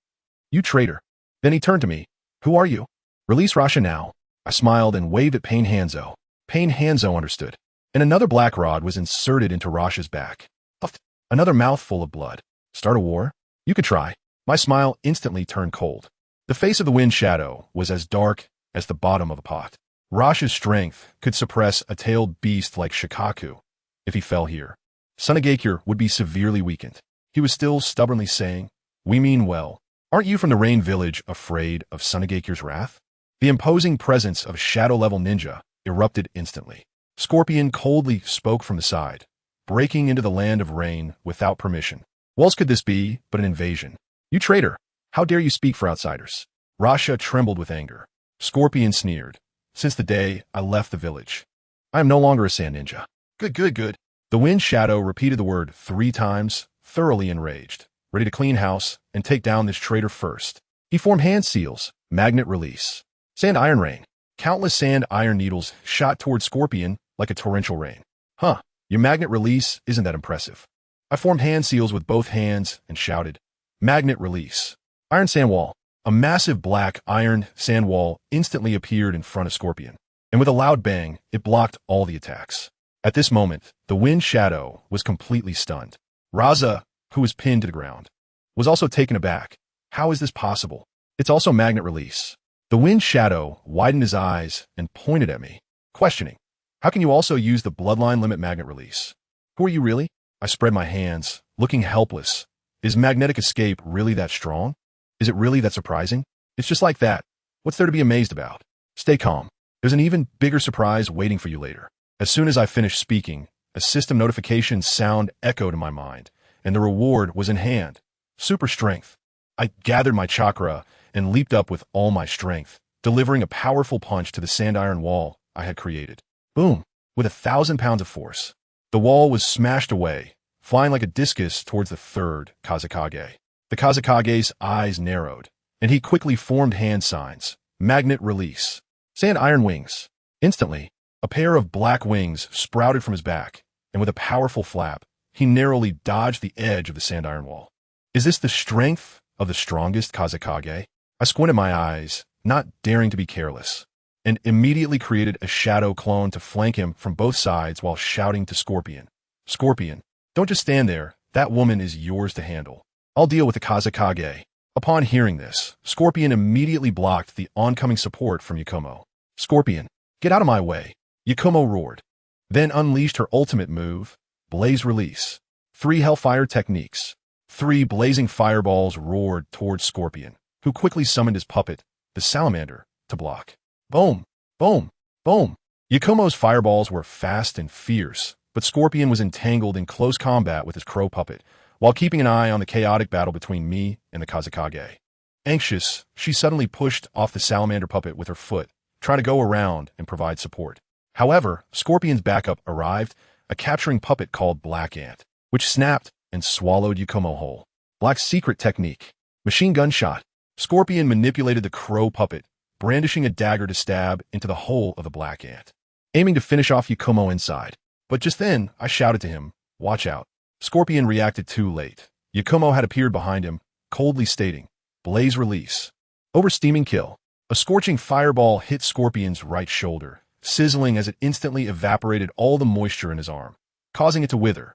A: You traitor." Then he turned to me. "Who are you?" "Release Rasha now." I smiled and waved at Pain Hanzo. Pain Hanzo understood, and another black rod was inserted into Rasha's back. Puffed. Another mouthful of blood. "Start a war? You could try." My smile instantly turned cold. The face of the wind shadow was as dark as the bottom of a pot. Rasha's strength could suppress a tailed beast like Shikaku. If he fell here, Sunagakure would be severely weakened. He was still stubbornly saying, "We mean well. Aren't you from the Rain Village afraid of Sunagakure's wrath?" The imposing presence of a shadow-level ninja erupted instantly. Scorpion coldly spoke from the side, breaking into the land of rain without permission. What else could this be but an invasion? "You traitor! How dare you speak for outsiders?" Rasha trembled with anger. Scorpion sneered. "Since the day I left the village, I am no longer a sand ninja." Good. The wind shadow repeated the word 3 times, thoroughly enraged, ready to clean house and take down this traitor first. He formed hand seals, magnet release, sand iron rain. Countless sand iron needles shot toward Scorpion like a torrential rain. "Huh, your magnet release isn't that impressive." I formed hand seals with both hands and shouted, "Magnet release." Iron sand wall. A massive black iron sand wall instantly appeared in front of Scorpion, and with a loud bang, it blocked all the attacks. At this moment, the wind shadow was completely stunned. Raza, who was pinned to the ground, was also taken aback. "How is this possible? It's also magnet release." The wind shadow widened his eyes and pointed at me, questioning, "How can you also use the bloodline limit magnet release? Who are you really?" I spread my hands, looking helpless. Is magnetic escape really that strong? Is it really that surprising? It's just like that. What's there to be amazed about? Stay calm. There's an even bigger surprise waiting for you later. As soon as I finished speaking, a system notification sound echoed in my mind, and the reward was in hand. Super strength. I gathered my chakra and leaped up with all my strength, delivering a powerful punch to the sand iron wall I had created. Boom! With 1,000 pounds of force. The wall was smashed away, flying like a discus towards the third Kazekage. The Kazekage's eyes narrowed, and he quickly formed hand signs. Magnet release. Sand iron wings. Instantly, a pair of black wings sprouted from his back, and with a powerful flap, he narrowly dodged the edge of the sand iron wall. Is this the strength of the strongest Kazekage? I squinted my eyes, not daring to be careless, and immediately created a shadow clone to flank him from both sides while shouting to Scorpion. "Scorpion, don't just stand there. That woman is yours to handle. I'll deal with the Kazekage." Upon hearing this, Scorpion immediately blocked the oncoming support from Yakumo. "Scorpion, get out of my way," Yakumo roared, then unleashed her ultimate move, Blaze Release. 3 Hellfire techniques. 3 blazing fireballs roared towards Scorpion, who quickly summoned his puppet, the Salamander, to block. Boom! Boom! Boom! Yakumo's fireballs were fast and fierce, but Scorpion was entangled in close combat with his crow puppet, while keeping an eye on the chaotic battle between me and the Kazekage. Anxious, she suddenly pushed off the salamander puppet with her foot, trying to go around and provide support. However, Scorpion's backup arrived, a capturing puppet called Black Ant, which snapped and swallowed Yakumo whole. Black's secret technique. Machine gun shot. Scorpion manipulated the crow puppet, brandishing a dagger to stab into the hole of the black ant, aiming to finish off Yakumo inside. But just then, I shouted to him, "Watch out." Scorpion reacted too late. Yakumo had appeared behind him, coldly stating, "Blaze release." Oversteaming kill. A scorching fireball hit Scorpion's right shoulder, sizzling as it instantly evaporated all the moisture in his arm, causing it to wither.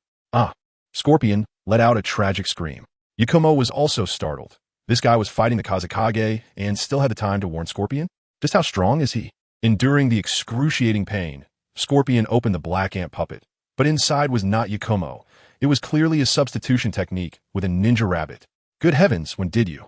A: Scorpion let out a tragic scream. Yakumo was also startled. This guy was fighting the Kazekage and still had the time to warn Scorpion? Just how strong is he? Enduring the excruciating pain, Scorpion opened the black ant puppet. But inside was not Yakumo. It was clearly a substitution technique with a ninja rabbit. Good heavens, when did you?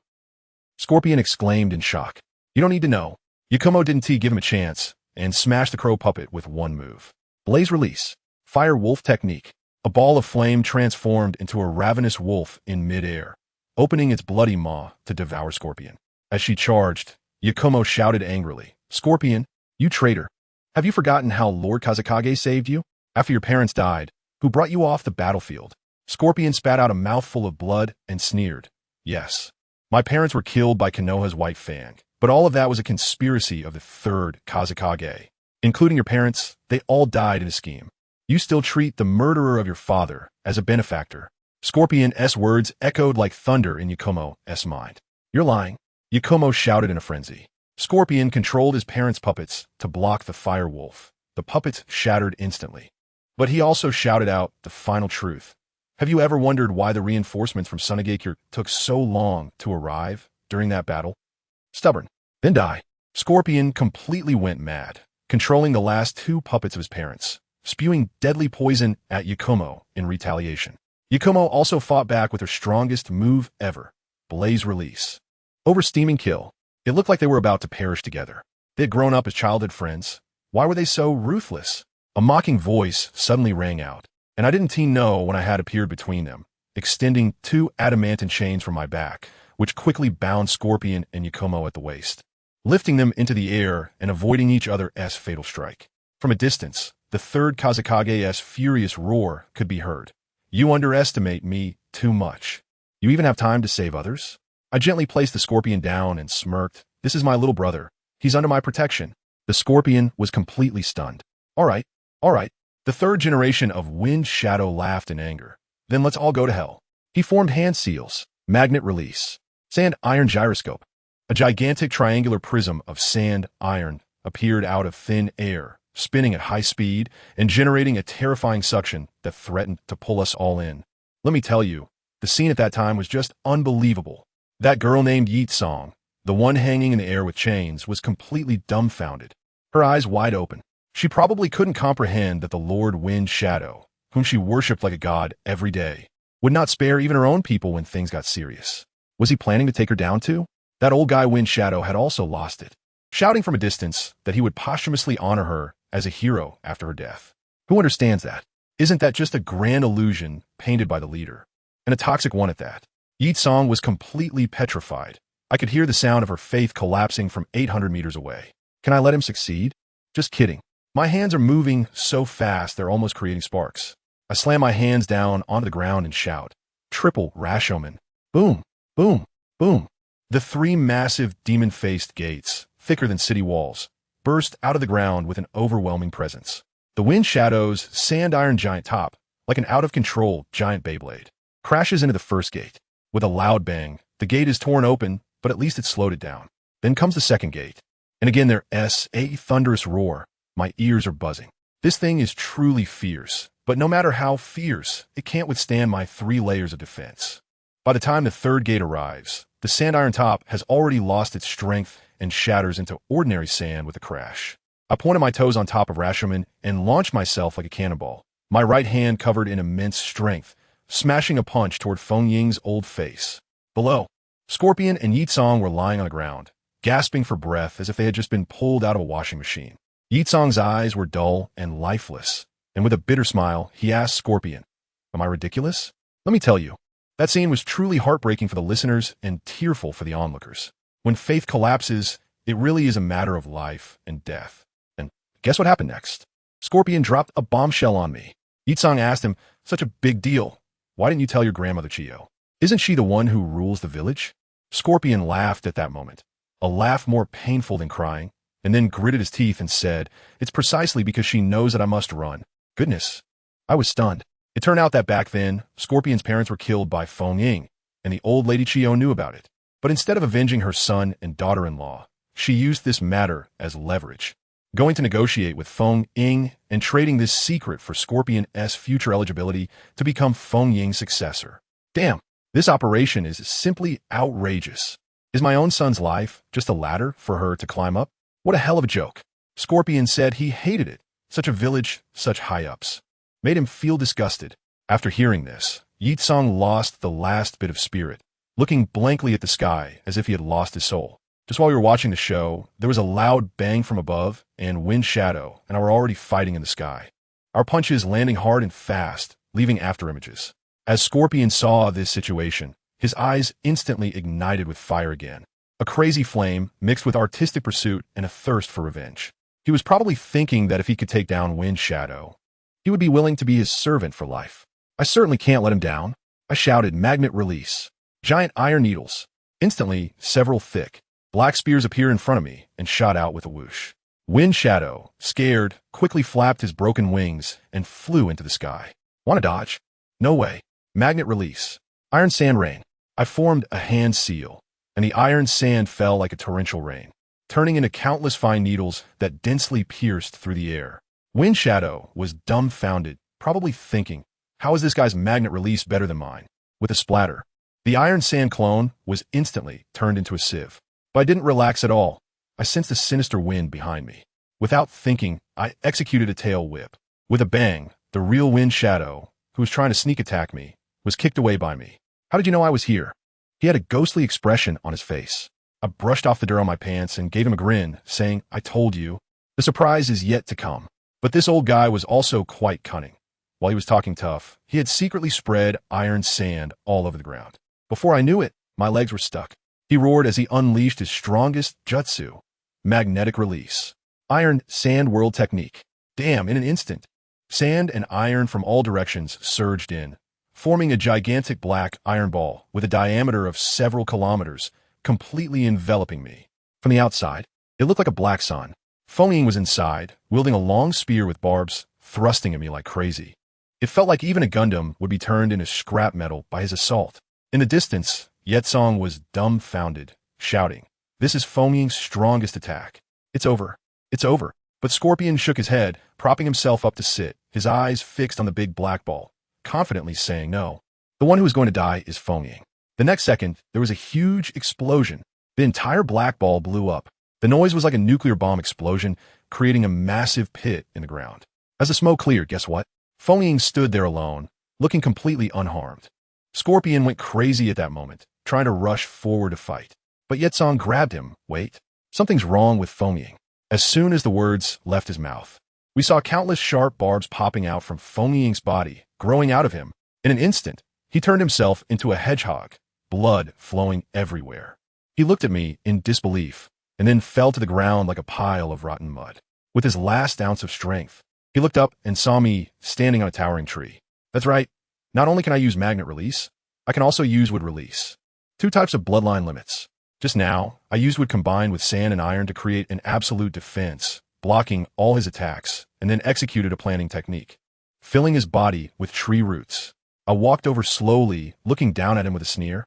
A: Scorpion exclaimed in shock. You don't need to know. Yakumo didn't give him a chance and smashed the crow puppet with one move. Blaze release. Fire wolf technique. A ball of flame transformed into a ravenous wolf in midair, opening its bloody maw to devour Scorpion. As she charged, Yakumo shouted angrily, "Scorpion, you traitor! Have you forgotten how Lord Kazekage saved you? After your parents died, who brought you off the battlefield?" Scorpion spat out a mouthful of blood and sneered, "Yes, my parents were killed by Konoha's White Fang, but all of that was a conspiracy of the third Kazekage. Including your parents, they all died in a scheme. You still treat the murderer of your father as a benefactor." Scorpion's words echoed like thunder in Yakumo's mind. "You're lying," Yakumo shouted in a frenzy. Scorpion controlled his parents' puppets to block the fire wolf. The puppets shattered instantly. But he also shouted out the final truth. "Have you ever wondered why the reinforcements from Sunagakure took so long to arrive during that battle? Stubborn. Then die." Scorpion completely went mad, controlling the last two puppets of his parents, spewing deadly poison at Yakumo in retaliation. Yakumo also fought back with her strongest move ever, Blaze release. Oversteaming kill. It looked like they were about to perish together. They had grown up as childhood friends. Why were they so ruthless? A mocking voice suddenly rang out, and I didn't know when I had appeared between them, extending two adamantine chains from my back, which quickly bound Scorpion and Yakumo at the waist, lifting them into the air and avoiding each other's fatal strike. From a distance, the third Kazekage's furious roar could be heard. "You underestimate me too much. You even have time to save others?" I gently placed the Scorpion down and smirked. "This is my little brother. He's under my protection." The Scorpion was completely stunned. All right. The third generation of Wind Shadow laughed in anger. "Then let's all go to hell." He formed hand seals, magnet release, sand iron gyroscope. A gigantic triangular prism of sand iron appeared out of thin air, spinning at high speed and generating a terrifying suction that threatened to pull us all in. Let me tell you, the scene at that time was just unbelievable. That girl named Yeet Song, the one hanging in the air with chains, was completely dumbfounded, her eyes wide open. She probably couldn't comprehend that the Lord Wind Shadow, whom she worshipped like a god every day, would not spare even her own people when things got serious. Was he planning to take her down too? That old guy Wind Shadow had also lost it, shouting from a distance that he would posthumously honor her as a hero after her death. Who understands that? Isn't that just a grand illusion painted by the leader? And a toxic one at that. Yeet Song was completely petrified. I could hear the sound of her faith collapsing from 800 meters away. Can I let him succeed? Just kidding. My hands are moving so fast they're almost creating sparks. I slam my hands down onto the ground and shout, "Triple Rashomon." Boom, boom, boom. The three massive demon-faced gates, thicker than city walls, burst out of the ground with an overwhelming presence. The Wind Shadow's sand iron giant top, like an out-of-control giant Beyblade, crashes into the first gate. With a loud bang, the gate is torn open, but at least it slowed it down. Then comes the second gate. And again there's a thunderous roar. My ears are buzzing. This thing is truly fierce, but no matter how fierce, it can't withstand my 3 layers of defense. By the time the third gate arrives, the sand iron top has already lost its strength and shatters into ordinary sand with a crash. I pointed my toes on top of Rashomon and launched myself like a cannonball, my right hand covered in immense strength, smashing a punch toward Feng Ying's old face. Below, Scorpion and Yeet Song were lying on the ground, gasping for breath as if they had just been pulled out of a washing machine. Yeet Song's eyes were dull and lifeless, and with a bitter smile, he asked Scorpion, "Am I ridiculous?" Let me tell you, that scene was truly heartbreaking for the listeners and tearful for the onlookers. When faith collapses, it really is a matter of life and death. And guess what happened next? Scorpion dropped a bombshell on me. Yeet Song asked him, "Such a big deal. Why didn't you tell your grandmother, Chiyo?" Isn't she the one who rules the village? Scorpion laughed at that moment, a laugh more painful than crying, and then gritted his teeth and said, "It's precisely because she knows that I must run." Goodness. I was stunned. It turned out that back then, Scorpion's parents were killed by Feng Ying, and the old lady Chio knew about it. But instead of avenging her son and daughter-in-law, she used this matter as leverage, going to negotiate with Feng Ying and trading this secret for Scorpion's future eligibility to become Feng Ying's successor. Damn, this operation is simply outrageous. Is my own son's life just a ladder for her to climb up? What a hell of a joke. Scorpion said he hated it. Such a village, such high-ups. Made him feel disgusted. After hearing this, Yitsong lost the last bit of spirit, looking blankly at the sky as if he had lost his soul. Just while we were watching the show, there was a loud bang from above and wind shadow, and I were already fighting in the sky. Our punches landing hard and fast, leaving afterimages. As Scorpion saw this situation, his eyes instantly ignited with fire again. A crazy flame mixed with artistic pursuit and a thirst for revenge. He was probably thinking that if he could take down Wind Shadow, he would be willing to be his servant for life. I certainly can't let him down. I shouted, "Magnet release." Giant iron needles. Instantly, several thick, black spears appeared in front of me and shot out with a whoosh. Wind Shadow, scared, quickly flapped his broken wings and flew into the sky. Want to dodge? No way. Magnet release. Iron sand rain. I formed a hand seal, and the iron sand fell like a torrential rain, turning into countless fine needles that densely pierced through the air. Wind Shadow was dumbfounded, probably thinking, how is this guy's magnet release better than mine? With a splatter, the iron sand clone was instantly turned into a sieve. But I didn't relax at all. I sensed a sinister wind behind me. Without thinking, I executed a tail whip. With a bang, the real Wind Shadow, who was trying to sneak attack me, was kicked away by me. How did you know I was here? He had a ghostly expression on his face. I brushed off the dirt on my pants and gave him a grin, saying, "I told you." The surprise is yet to come. But this old guy was also quite cunning. While he was talking tough, he had secretly spread iron sand all over the ground. Before I knew it, my legs were stuck. He roared as he unleashed his strongest jutsu, magnetic release. Iron sand whirl technique. Damn, in an instant, sand and iron from all directions surged in, forming a gigantic black iron ball with a diameter of several kilometers, completely enveloping me. From the outside, it looked like a black sun. Feng Ying was inside, wielding a long spear with barbs, thrusting at me like crazy. It felt like even a Gundam would be turned into scrap metal by his assault. In the distance, Yetsong was dumbfounded, shouting, "This is Feng Ying's strongest attack. It's over. It's over." But Scorpion shook his head, propping himself up to sit, his eyes fixed on the big black ball, confidently saying no. The one who is going to die is Feng Ying. The next second, there was a huge explosion. The entire black ball blew up. The noise was like a nuclear bomb explosion, creating a massive pit in the ground. As the smoke cleared, guess what? Feng Ying stood there alone, looking completely unharmed. Scorpion went crazy at that moment, trying to rush forward to fight. But Yetsong grabbed him. Wait, something's wrong with Feng Ying. As soon as the words left his mouth, we saw countless sharp barbs popping out from Feng Ying's body, growing out of him. In an instant, he turned himself into a hedgehog, blood flowing everywhere. He looked at me in disbelief, and then fell to the ground like a pile of rotten mud. With his last ounce of strength, he looked up and saw me standing on a towering tree. That's right, not only can I use magnet release, I can also use wood release. Two types of bloodline limits. Just now, I used wood combined with sand and iron to create an absolute defense, blocking all his attacks, and then executed a planning technique, filling his body with tree roots. I walked over slowly, looking down at him with a sneer.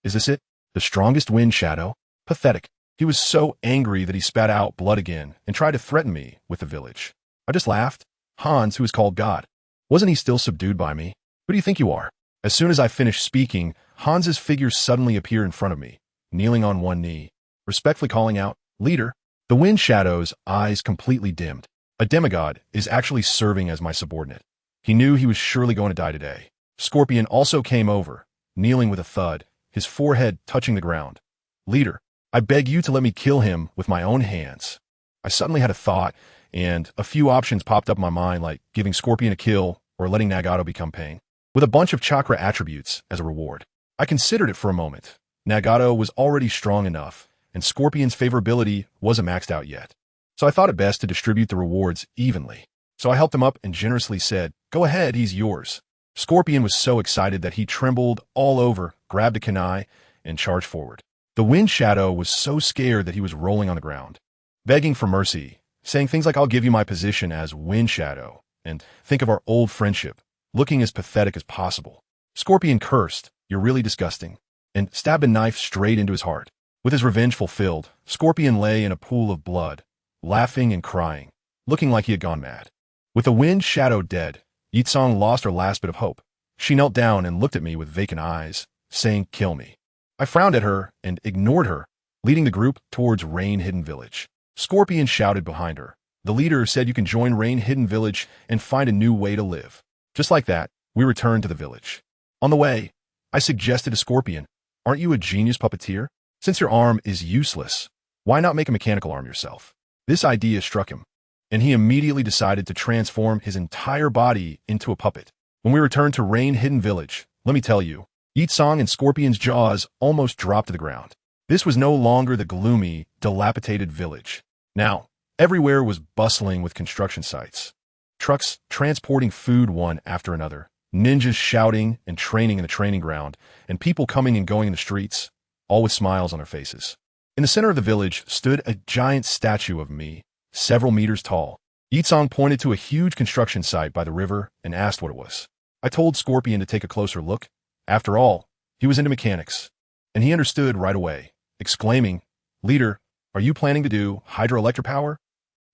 A: Is this it? The strongest Wind Shadow? Pathetic. He was so angry that he spat out blood again and tried to threaten me with the village. I just laughed. Hans, who is called God. Wasn't he still subdued by me? Who do you think you are? As soon as I finished speaking, Hans's figure suddenly appeared in front of me, kneeling on one knee, respectfully calling out, "Leader." The Wind Shadow's eyes completely dimmed. A demigod is actually serving as my subordinate. He knew he was surely going to die today. Scorpion also came over, kneeling with a thud, his forehead touching the ground. "Leader, I beg you to let me kill him with my own hands." I suddenly had a thought, and a few options popped up in my mind, like giving Scorpion a kill or letting Nagato become pain, with a bunch of chakra attributes as a reward. I considered it for a moment. Nagato was already strong enough, and Scorpion's favorability wasn't maxed out yet. So I thought it best to distribute the rewards evenly. So I helped him up and generously said, "Go ahead, he's yours." Scorpion was so excited that he trembled all over, grabbed a kunai, and charged forward. The wind shadow was so scared that he was rolling on the ground, begging for mercy, saying things like, "I'll give you my position as wind shadow, and think of our old friendship," looking as pathetic as possible. Scorpion cursed, "You're really disgusting," and stabbed a knife straight into his heart. With his revenge fulfilled, Scorpion lay in a pool of blood, laughing and crying, looking like he had gone mad. With the wind shadow dead, Yitsong lost her last bit of hope. She knelt down and looked at me with vacant eyes, saying, "Kill me." I frowned at her and ignored her, leading the group towards Rain Hidden Village. Scorpion shouted behind her. The leader said, "You can join Rain Hidden Village and find a new way to live." Just like that, we returned to the village. On the way, I suggested to Scorpion, "Aren't you a genius puppeteer? Since your arm is useless, why not make a mechanical arm yourself?" This idea struck him, and he immediately decided to transform his entire body into a puppet. When we returned to Rain Hidden Village, let me tell you, Yitsong and Scorpion's jaws almost dropped to the ground. This was no longer the gloomy, dilapidated village. Now, everywhere was bustling with construction sites. Trucks transporting food one after another, ninjas shouting and training in the training ground, and people coming and going in the streets, all with smiles on their faces. In the center of the village stood a giant statue of me, several meters tall. Yitsong pointed to a huge construction site by the river and asked what it was. I told Scorpion to take a closer look. After all, he was into mechanics, and he understood right away, exclaiming, "Leader, are you planning to do hydroelectric power?"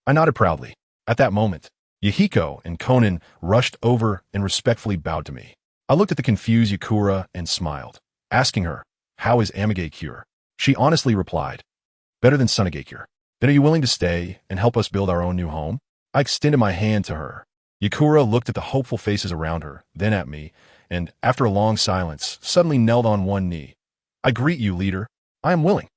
A: I nodded proudly. At that moment, Yahiko and Konan rushed over and respectfully bowed to me. I looked at the confused Yakura and smiled, asking her, "How is Amage Cure?" She honestly replied, "Better than Sunage Cure." "Then are you willing to stay and help us build our own new home?" I extended my hand to her. Yakura looked at the hopeful faces around her, then at me, and, after a long silence, suddenly knelt on one knee. "I greet you, leader. I am willing."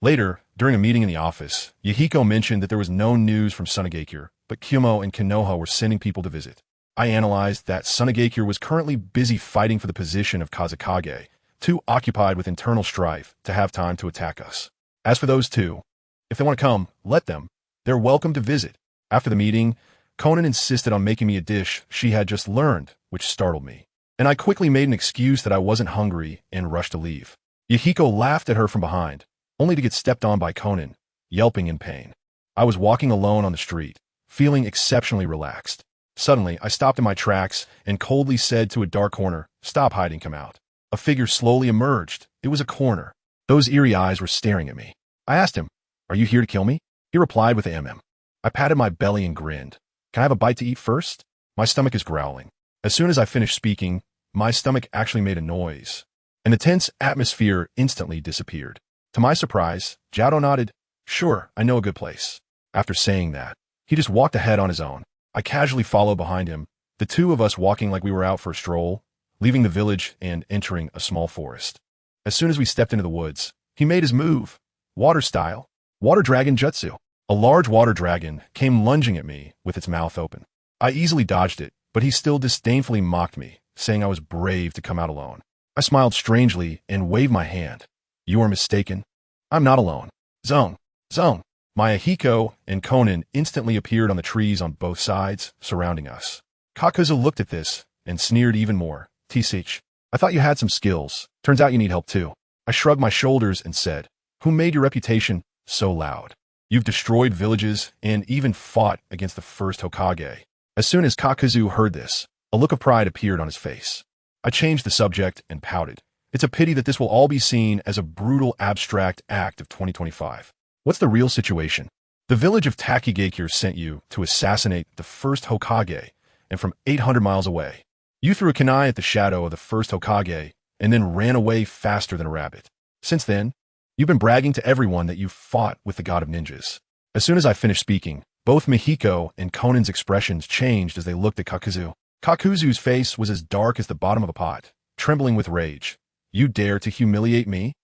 A: Later, during a meeting in the office, Yahiko mentioned that there was no news from Sunagakure, but Kyumo and Konoha were sending people to visit. I analyzed that Sunagakure was currently busy fighting for the position of Kazekage, too occupied with internal strife to have time to attack us. As for those two, if they want to come, let them. They're welcome to visit. After the meeting, Konan insisted on making me a dish she had just learned, which startled me. And I quickly made an excuse that I wasn't hungry and rushed to leave. Yahiko laughed at her from behind, only to get stepped on by Konan, yelping in pain. I was walking alone on the street, feeling exceptionally relaxed. Suddenly, I stopped in my tracks and coldly said to a dark corner, "Stop hiding, come out." A figure slowly emerged. It was a corner. Those eerie eyes were staring at me. I asked him, "Are you here to kill me?" He replied with a mm. I patted my belly and grinned. "Can I have a bite to eat first? My stomach is growling." As soon as I finished speaking, my stomach actually made a noise, and the tense atmosphere instantly disappeared. To my surprise, Jado nodded, "Sure, I know a good place." After saying that, he just walked ahead on his own. I casually followed behind him, the two of us walking like we were out for a stroll, leaving the village and entering a small forest. As soon as we stepped into the woods, he made his move, water style, water dragon jutsu. A large water dragon came lunging at me with its mouth open. I easily dodged it, but he still disdainfully mocked me, saying I was brave to come out alone. I smiled strangely and waved my hand. "You are mistaken. I'm not alone." Zone. Zone. My Ahiko and Konan instantly appeared on the trees on both sides, surrounding us. Kakuzu looked at this and sneered even more. "T-Sich, I thought you had some skills. Turns out you need help too." I shrugged my shoulders and said, "Who made your reputation so loud? You've destroyed villages and even fought against the first Hokage." As soon as Kakuzu heard this, a look of pride appeared on his face. I changed the subject and pouted. "It's a pity that this will all be seen as a brutal abstract act of 2025. What's the real situation? The village of Takigakure sent you to assassinate the first Hokage, and from 800 miles away. You threw a kunai at the shadow of the first Hokage, and then ran away faster than a rabbit. Since then, you've been bragging to everyone that you fought with the god of ninjas." As soon as I finished speaking, both Mihiko and Konan's expressions changed as they looked at Kakuzu. Kakuzu's face was as dark as the bottom of a pot, trembling with rage. "You dare to humiliate me?"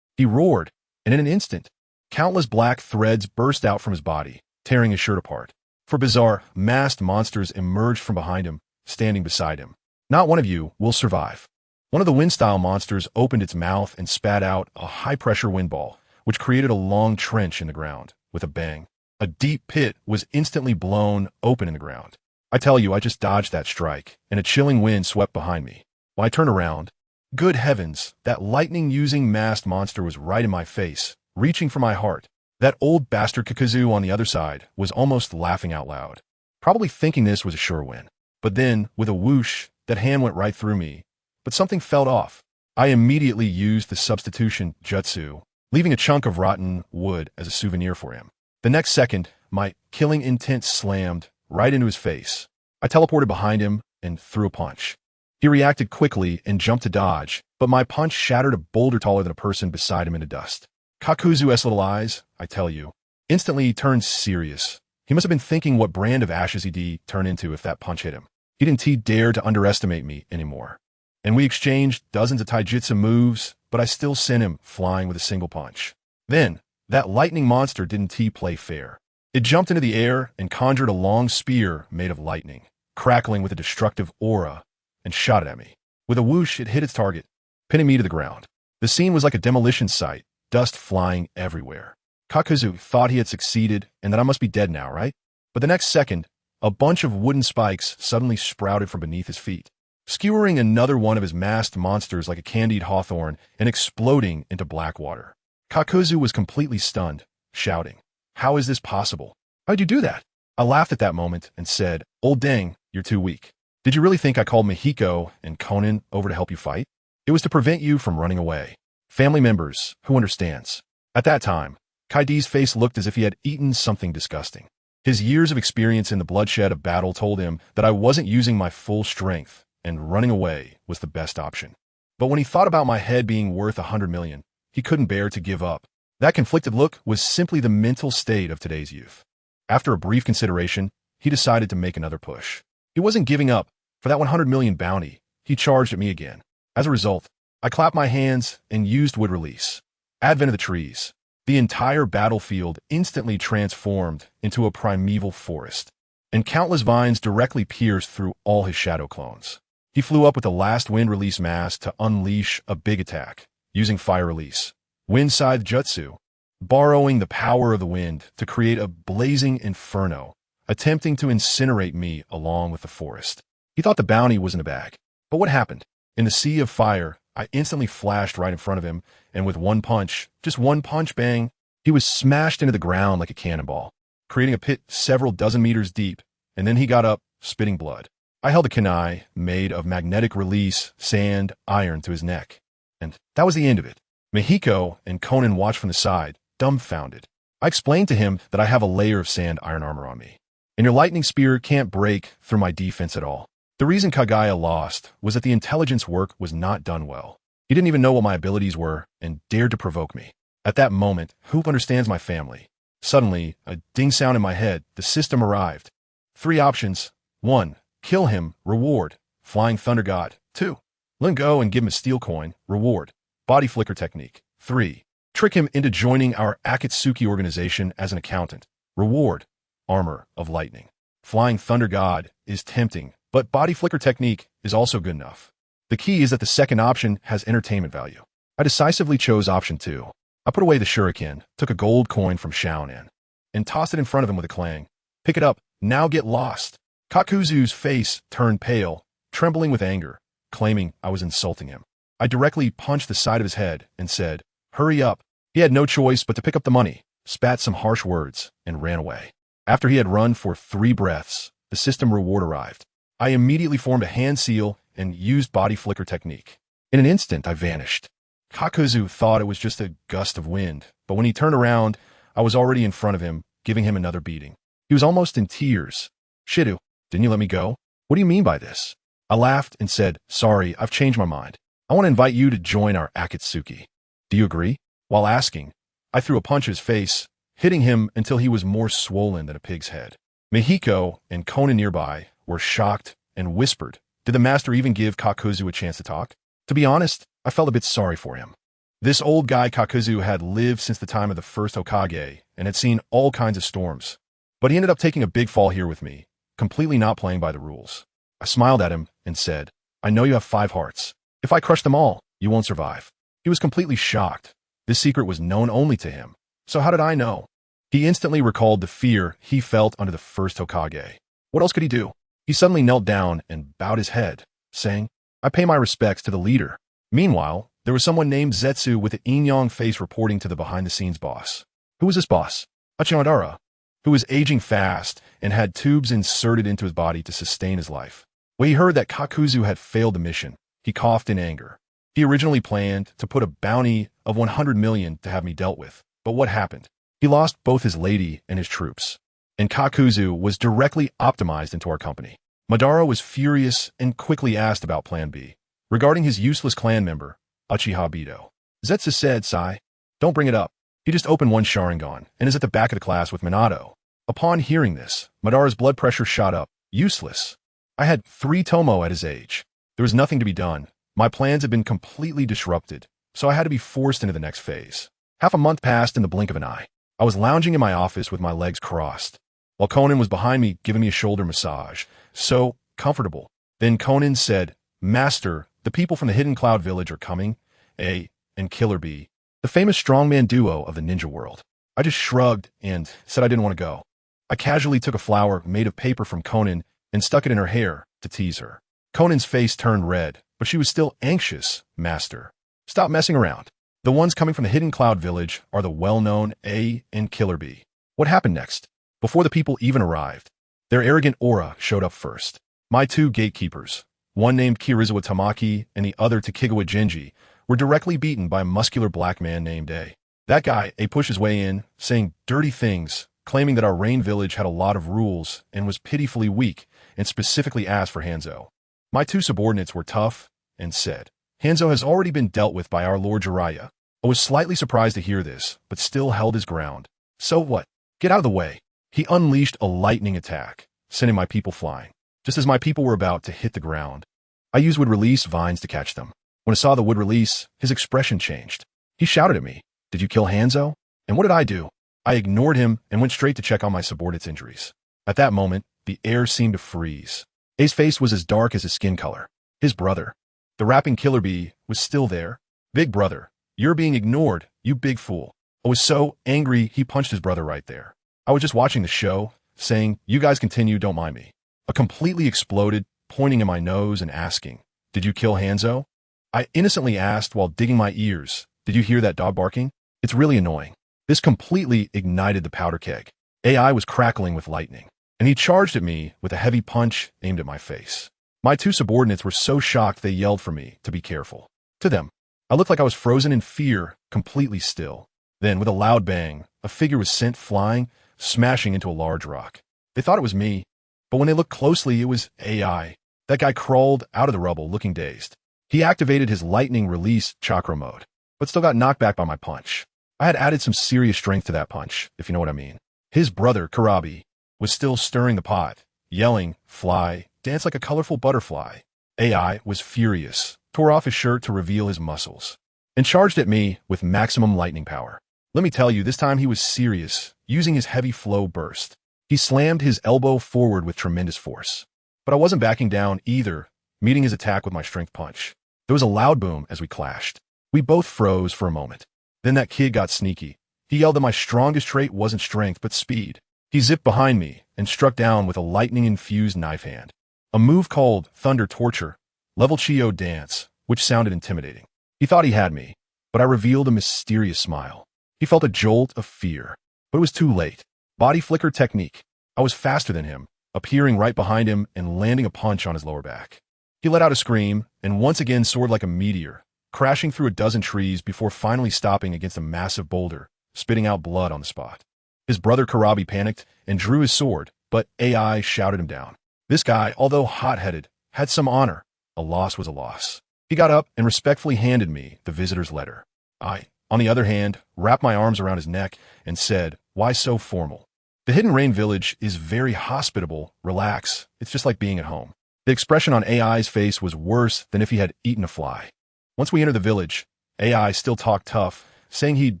A: He roared, and in an instant, countless black threads burst out from his body, tearing his shirt apart. For bizarre, masked monsters emerged from behind him, standing beside him. "Not one of you will survive." One of the wind-style monsters opened its mouth and spat out a high-pressure wind ball, which created a long trench in the ground. With a bang, a deep pit was instantly blown open in the ground. I tell you, I just dodged that strike, and a chilling wind swept behind me. When I turned around, good heavens, that lightning-using masked monster was right in my face, reaching for my heart. That old bastard Kakazu on the other side was almost laughing out loud, probably thinking this was a sure win. But then, with a whoosh, that hand went right through me, but something fell off. I immediately used the substitution jutsu, leaving a chunk of rotten wood as a souvenir for him. The next second, my killing intent slammed right into his face. I teleported behind him and threw a punch. He reacted quickly and jumped to dodge, but my punch shattered a boulder taller than a person beside him into dust. Kakuzu's little eyes, I tell you, instantly turned serious. He must have been thinking what brand of ashes he'd turn into if that punch hit him. He didn't dare to underestimate me anymore. And we exchanged dozens of taijutsu moves, but I still sent him flying with a single punch. Then, that lightning monster didn't play fair. It jumped into the air and conjured a long spear made of lightning, crackling with a destructive aura, and shot it at me. With a whoosh, it hit its target, pinning me to the ground. The scene was like a demolition site, dust flying everywhere. Kakuzu thought he had succeeded and that I must be dead now, right? But the next second, a bunch of wooden spikes suddenly sprouted from beneath his feet, skewering another one of his masked monsters like a candied hawthorn and exploding into black water. Kakuzu was completely stunned, shouting, "How is this possible? How'd you do that?" I laughed at that moment and said, "Old dang, you're too weak. Did you really think I called Yahiko and Konan over to help you fight? It was to prevent you from running away. Family members, who understands?" At that time, Kaidi's face looked as if he had eaten something disgusting. His years of experience in the bloodshed of battle told him that I wasn't using my full strength, and running away was the best option. But when he thought about my head being worth 100 million, he couldn't bear to give up. That conflicted look was simply the mental state of today's youth. After a brief consideration, he decided to make another push. He wasn't giving up. For that 100 million bounty, he charged at me again. As a result, I clapped my hands and used wood release. Advent of the trees. The entire battlefield instantly transformed into a primeval forest, and countless vines directly pierced through all his shadow clones. He flew up with the last wind release mask to unleash a big attack, using fire release, wind scythe jutsu, borrowing the power of the wind to create a blazing inferno, attempting to incinerate me along with the forest. He thought the bounty was in the bag. But what happened? In the sea of fire, I instantly flashed right in front of him, and with one punch, just one punch, bang, he was smashed into the ground like a cannonball, creating a pit several dozen meters deep, and then he got up, spitting blood. I held a kunai made of magnetic release, sand, iron to his neck. And that was the end of it. Yahiko and Konan watched from the side, dumbfounded. I explained to him that I have a layer of sand iron armor on me, and your lightning spear can't break through my defense at all. The reason Kagaya lost was that the intelligence work was not done well. He didn't even know what my abilities were and dared to provoke me. At that moment, who understands my family? Suddenly, a ding sound in my head, the system arrived. 3 options. 1. Kill him, reward, Flying Thunder God. 2. Let go and give him a steel coin, reward, body flicker technique. 3. Trick him into joining our Akatsuki organization as an accountant, reward, armor of lightning. Flying Thunder God is tempting, but body flicker technique is also good enough. The key is that the second option has entertainment value. I decisively chose option 2. I put away the shuriken, took a gold coin from Shaonan, and tossed it in front of him with a clang. Pick it up, now get lost. Kakuzu's face turned pale, trembling with anger, claiming I was insulting him. I directly punched the side of his head and said, "Hurry up." He had no choice but to pick up the money, spat some harsh words, and ran away. After he had run for 3 breaths, the system reward arrived. I immediately formed a hand seal and used body flicker technique. In an instant, I vanished. Kakuzu thought it was just a gust of wind, but when he turned around, I was already in front of him, giving him another beating. He was almost in tears. "Shido, didn't you let me go? What do you mean by this?" I laughed and said, "Sorry, I've changed my mind. I want to invite you to join our Akatsuki. Do you agree?" While asking, I threw a punch at his face, hitting him until he was more swollen than a pig's head. Yahiko and Konan nearby were shocked and whispered, "Did the master even give Kakuzu a chance to talk?" To be honest, I felt a bit sorry for him. This old guy Kakuzu had lived since the time of the first Hokage and had seen all kinds of storms. But he ended up taking a big fall here with me, completely not playing by the rules. I smiled at him and said, "I know you have 5 hearts. If I crush them all, you won't survive." He was completely shocked. This secret was known only to him. So how did I know? He instantly recalled the fear he felt under the first Hokage. What else could he do? He suddenly knelt down and bowed his head, saying, "I pay my respects to the leader." Meanwhile, there was someone named Zetsu with an yin-yang face reporting to the behind-the-scenes boss. Who was this boss? Madara, who was aging fast and had tubes inserted into his body to sustain his life. When he heard that Kakuzu had failed the mission, he coughed in anger. He originally planned to put a bounty of 100 million to have me dealt with, but what happened? He lost both his lady and his troops, and Kakuzu was directly optimized into our company. Madara was furious and quickly asked about Plan B. Regarding his useless clan member, Uchiha Bido, Zetsu said, "Sai, don't bring it up. He just opened one Sharingan and is at the back of the class with Minato." Upon hearing this, Madara's blood pressure shot up. Useless. I had 3 Tomo at his age. There was nothing to be done. My plans had been completely disrupted, so I had to be forced into the next phase. Half a month passed in the blink of an eye. I was lounging in my office with my legs crossed, while Konan was behind me giving me a shoulder massage. So comfortable. Then Konan said, "Master, the people from the Hidden Cloud Village are coming, A and Killer B, the famous strongman duo of the ninja world." I just shrugged and said I didn't want to go. I casually took a flower made of paper from Konan and stuck it in her hair to tease her. Conan's face turned red, but she was still anxious. "Master, stop messing around. The ones coming from the Hidden Cloud Village are the well-known A and Killer B." What happened next? Before the people even arrived, their arrogant aura showed up first. My 2 gatekeepers, one named Kirizawa Tamaki and the other Takigawa Genji, were directly beaten by a muscular black man named A. That guy, A, pushed his way in, saying dirty things, claiming that our Rain Village had a lot of rules and was pitifully weak, and specifically asked for Hanzo. My 2 subordinates were tough and said, "Hanzo has already been dealt with by our Lord Jiraiya." I was slightly surprised to hear this, but still held his ground. "So what? Get out of the way." He unleashed a lightning attack, sending my people flying. Just as my people were about to hit the ground, I used wood release vines to catch them. When I saw the wood release, his expression changed. He shouted at me, "Did you kill Hanzo?" And what did I do? I ignored him and went straight to check on my subordinate's injuries. At that moment, the air seemed to freeze. A's face was as dark as his skin color. His brother, the rapping Killer Bee, was still there. "Big brother, you're being ignored, you big fool." I was so angry he punched his brother right there. I was just watching the show, saying, "You guys continue, don't mind me." I completely exploded, pointing at my nose and asking, "Did you kill Hanzo?" I innocently asked while digging my ears, "Did you hear that dog barking? It's really annoying." This completely ignited the powder keg. AI was crackling with lightning, and he charged at me with a heavy punch aimed at my face. My 2 subordinates were so shocked they yelled for me to be careful. To them, I looked like I was frozen in fear, completely still. Then, with a loud bang, a figure was sent flying, smashing into a large rock. They thought it was me, but when they looked closely, it was AI. That guy crawled out of the rubble looking dazed. He activated his lightning release chakra mode, but still got knocked back by my punch. I had added some serious strength to that punch, if you know what I mean. His brother, Karabi, was still stirring the pot, yelling, "Fly, dance like a colorful butterfly." AI was furious, tore off his shirt to reveal his muscles, and charged at me with maximum lightning power. Let me tell you, this time he was serious, using his heavy flow burst. He slammed his elbow forward with tremendous force. But I wasn't backing down either, meeting his attack with my strength punch. There was a loud boom as we clashed. We both froze for a moment. Then that kid got sneaky. He yelled that my strongest trait wasn't strength, but speed. He zipped behind me and struck down with a lightning-infused knife hand. A move called Thunder Torture, level Chio Dance, which sounded intimidating. He thought he had me, but I revealed a mysterious smile. He felt a jolt of fear, but it was too late. Body flicker technique. I was faster than him, appearing right behind him and landing a punch on his lower back. He let out a scream and once again soared like a meteor, crashing through a dozen trees before finally stopping against a massive boulder, spitting out blood on the spot. His brother Karabi panicked and drew his sword, but AI shouted him down. This guy, although hot-headed, had some honor. A loss was a loss. He got up and respectfully handed me the visitor's letter. I, on the other hand, wrapped my arms around his neck and said, "Why so formal? The Hidden Rain Village is very hospitable. Relax. It's just like being at home." The expression on AI's face was worse than if he had eaten a fly. Once we entered the village, AI still talked tough, saying he'd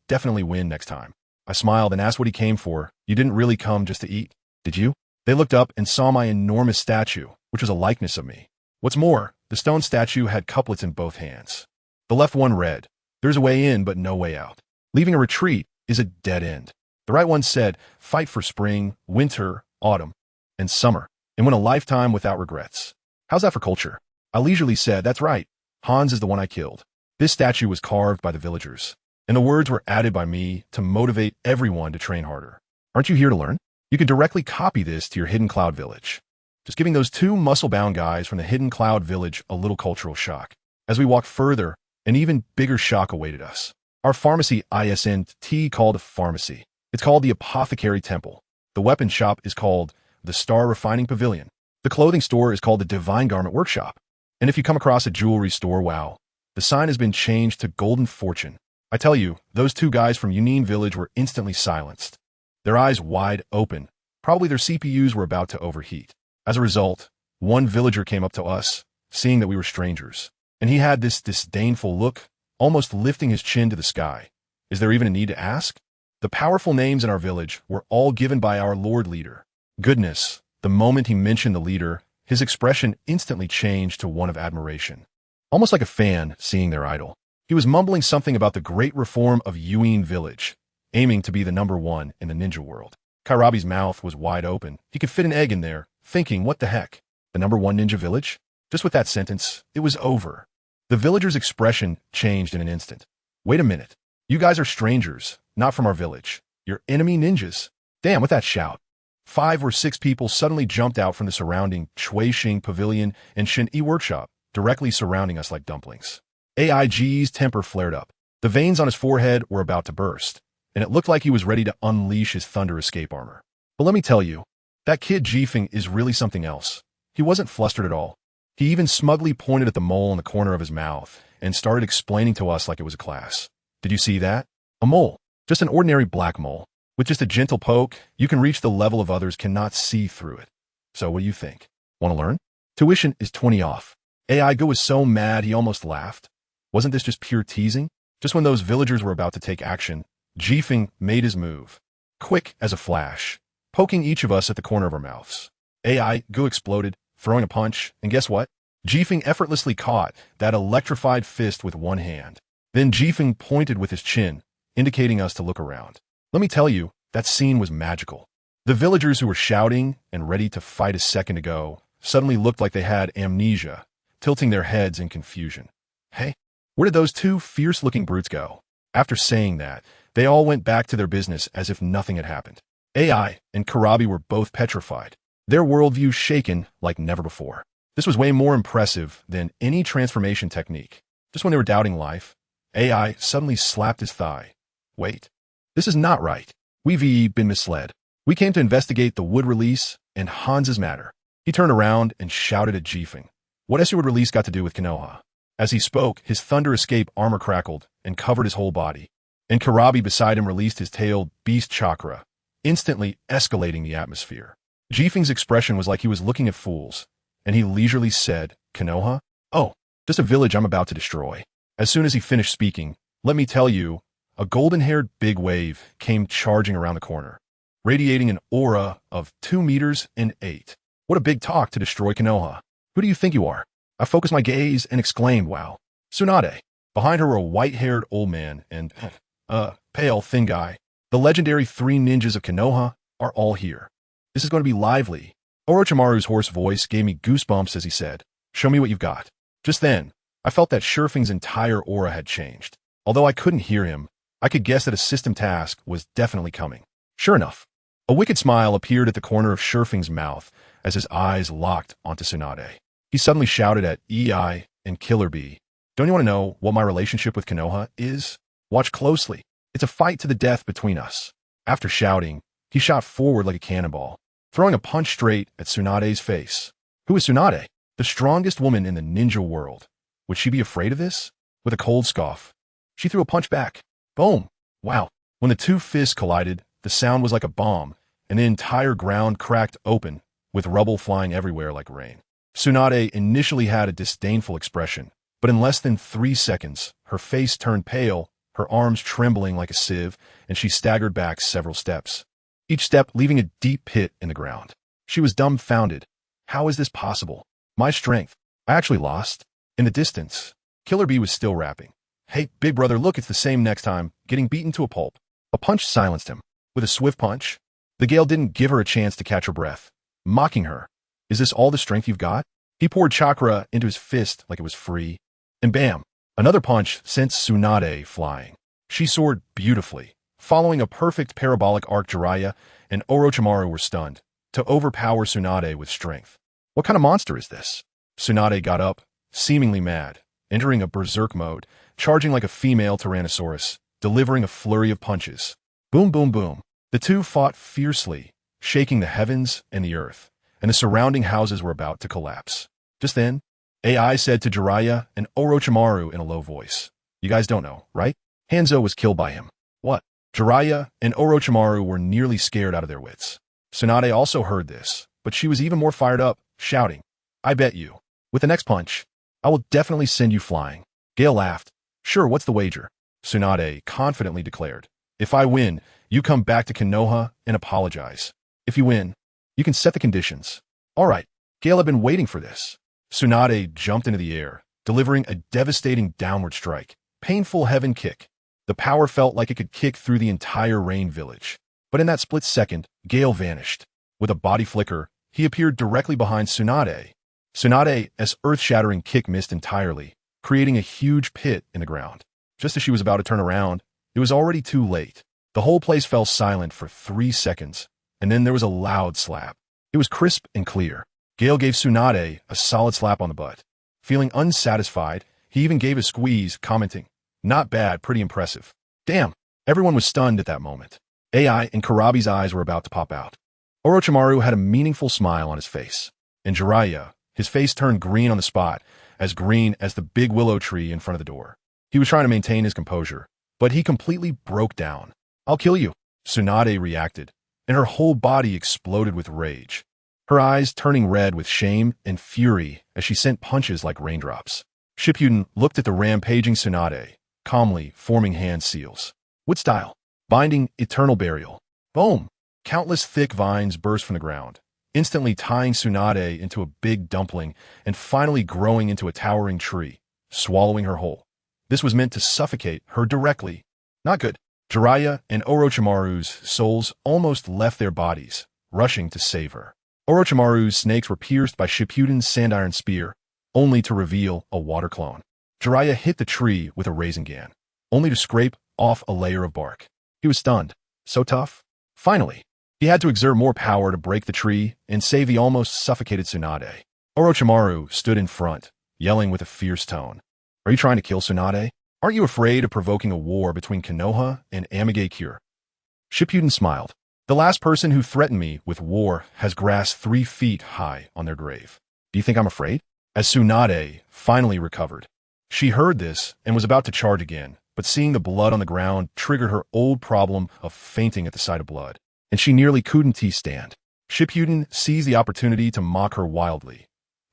A: definitely win next time. I smiled and asked what he came for. "You didn't really come just to eat, did you?" They looked up and saw my enormous statue, which was a likeness of me. What's more, the stone statue had couplets in both hands. The left one read, "There's a way in but no way out. Leaving a retreat is a dead end." The right one said, "Fight for spring, winter, autumn, and summer." and went a lifetime without regrets. How's that for culture? I leisurely said, that's right. Hans is the one I killed. This statue was carved by the villagers, and the words were added by me to motivate everyone to train harder. Aren't you here to learn? You can directly copy this to your Hidden Cloud village. Just giving those two muscle-bound guys from the Hidden Cloud village a little cultural shock. As we walked further, an even bigger shock awaited us. Our pharmacy isn't called a pharmacy. It's called the Apothecary Temple. The weapon shop is called the Star Refining Pavilion. The clothing store is called the Divine Garment Workshop. And if you come across a jewelry store, wow, the sign has been changed to Golden Fortune. I tell you, those two guys from Union Village were instantly silenced. Their eyes wide open. Probably their CPUs were about to overheat. As a result, one villager came up to us, seeing that we were strangers. And he had this disdainful look, almost lifting his chin to the sky. Is there even a need to ask? The powerful names in our village were all given by our Lord Leader. Goodness, the moment he mentioned the leader, his expression instantly changed to one of admiration. Almost like a fan seeing their idol. He was mumbling something about the great reform of Yuin Village, aiming to be the #1 in the ninja world. Kairabi's mouth was wide open. He could fit an egg in there, thinking, what the heck? The #1 ninja village? Just with that sentence, it was over. The villager's expression changed in an instant. Wait a minute. You guys are strangers, not from our village. You're enemy ninjas. Damn, with that shout. 5 or 6 people suddenly jumped out from the surrounding Chuixing Pavilion and Shin-E Workshop, directly surrounding us like dumplings. AIG's temper flared up. The veins on his forehead were about to burst, and it looked like he was ready to unleash his thunder escape armor. But let me tell you, that kid Jifeng is really something else. He wasn't flustered at all. He even smugly pointed at the mole in the corner of his mouth and started explaining to us like it was a class. Did you see that? A mole. Just an ordinary black mole. With just a gentle poke, you can reach the level of others cannot see through it. So what do you think? Want to learn? Tuition is 20 off. Aigo was so mad he almost laughed. Wasn't this just pure teasing? Just when those villagers were about to take action, Jifeng made his move. Quick as a flash, poking each of us at the corner of our mouths. Aigo exploded, throwing a punch, and guess what? Jifeng effortlessly caught that electrified fist with one hand. Then Jifeng pointed with his chin, indicating us to look around. Let me tell you, that scene was magical. The villagers who were shouting and ready to fight a second ago suddenly looked like they had amnesia, tilting their heads in confusion. Hey, where did those two fierce-looking brutes go? After saying that, they all went back to their business as if nothing had happened. AI and Karabi were both petrified, their worldview shaken like never before. This was way more impressive than any transformation technique. Just when they were doubting life, AI suddenly slapped his thigh. Wait, this is not right. We've been misled. We came to investigate the wood release and Hans's matter. He turned around and shouted at Jifeng. What has your wood release got to do with Konoha? As he spoke, his thunder escape armor crackled and covered his whole body. And Karabi beside him released his tailed beast chakra, instantly escalating the atmosphere. Jifeng's expression was like he was looking at fools, and he leisurely said, Konoha? Oh, just a village I'm about to destroy. As soon as he finished speaking, let me tell you, a golden-haired big wave came charging around the corner, radiating an aura of 2 meters and 8. What a big talk to destroy Konoha. Who do you think you are? I focused my gaze and exclaimed, wow. Tsunade. Behind her were a white-haired old man and pale, thin guy. The legendary 3 ninjas of Konoha are all here. This is going to be lively. Orochimaru's hoarse voice gave me goosebumps as he said, show me what you've got. Just then, I felt that Shurfeng's entire aura had changed. Although I couldn't hear him, I could guess that a system task was definitely coming. Sure enough, a wicked smile appeared at the corner of Shurfeng's mouth as his eyes locked onto Tsunade. He suddenly shouted at EI and Killer Bee, don't you want to know what my relationship with Konoha is? Watch closely. It's a fight to the death between us. After shouting, he shot forward like a cannonball, throwing a punch straight at Tsunade's face. Who is Tsunade? The strongest woman in the ninja world. Would she be afraid of this? With a cold scoff, she threw a punch back. Boom! Wow. When the two fists collided, the sound was like a bomb, and the entire ground cracked open, with rubble flying everywhere like rain. Tsunade initially had a disdainful expression, but in less than 3 seconds, her face turned pale, her arms trembling like a sieve, and she staggered back several steps, each step leaving a deep pit in the ground. She was dumbfounded. How is this possible? My strength. I actually lost. In the distance, Killer Bee was still rapping. Hey, big brother, look, it's the same next time, getting beaten to a pulp. A punch silenced him. With a swift punch, the Gale didn't give her a chance to catch her breath, mocking her. Is this all the strength you've got? He poured chakra into his fist like it was free. And bam! Another punch sent Tsunade flying. She soared beautifully. Following a perfect parabolic arc, Jiraiya and Orochimaru were stunned to overpower Tsunade with strength. What kind of monster is this? Tsunade got up, seemingly mad, entering a berserk mode, charging like a female Tyrannosaurus, delivering a flurry of punches. Boom, boom, boom. The two fought fiercely, shaking the heavens and the earth, and the surrounding houses were about to collapse. Just then, AI said to Jiraiya and Orochimaru in a low voice, "You guys don't know, right? Hanzo was killed by him." What? Jiraiya and Orochimaru were nearly scared out of their wits. Tsunade also heard this, but she was even more fired up, shouting, "I bet you. With the next punch, I will definitely send you flying." Gale laughed. "Sure, what's the wager?" Tsunade confidently declared. "If I win, you come back to Konoha and apologize. If you win, you can set the conditions." All right, Gale had been waiting for this. Tsunade jumped into the air, delivering a devastating downward strike. Painful heaven kick. The power felt like it could kick through the entire Rain Village. But in that split second, Gale vanished. With a body flicker, he appeared directly behind Tsunade. Tsunade's earth-shattering kick missed entirely, creating a huge pit in the ground. Just as she was about to turn around, it was already too late. The whole place fell silent for 3 seconds, and then there was a loud slap. It was crisp and clear. Gale gave Tsunade a solid slap on the butt. Feeling unsatisfied, he even gave a squeeze, commenting, "Not bad, pretty impressive." Damn, everyone was stunned at that moment. AI and Karabi's eyes were about to pop out. Orochimaru had a meaningful smile on his face, and Jiraiya, his face turned green on the spot, as green as the big willow tree in front of the door. He was trying to maintain his composure, but he completely broke down. "I'll kill you," Tsunade reacted, and her whole body exploded with rage, her eyes turning red with shame and fury as she sent punches like raindrops. Shippuden looked at the rampaging Tsunade, calmly forming hand seals. Wood style. Binding eternal burial. Boom! Countless thick vines burst from the ground, instantly tying Tsunade into a big dumpling and finally growing into a towering tree, swallowing her whole. This was meant to suffocate her directly. Not good. Jiraiya and Orochimaru's souls almost left their bodies, rushing to save her. Orochimaru's snakes were pierced by Shippuden's sandiron spear, only to reveal a water clone. Jiraiya hit the tree with a Rasengan, only to scrape off a layer of bark. He was stunned. So tough. Finally, he had to exert more power to break the tree and save the almost suffocated Tsunade. Orochimaru stood in front, yelling with a fierce tone. "Are you trying to kill Tsunade? Aren't you afraid of provoking a war between Konoha and Amigakure?" Shippuden smiled. "The last person who threatened me with war has grass 3 feet high on their grave. Do you think I'm afraid?" As Tsunade finally recovered, she heard this and was about to charge again, but seeing the blood on the ground triggered her old problem of fainting at the sight of blood, and she nearly couldn't stand. Shippuden seized the opportunity to mock her wildly.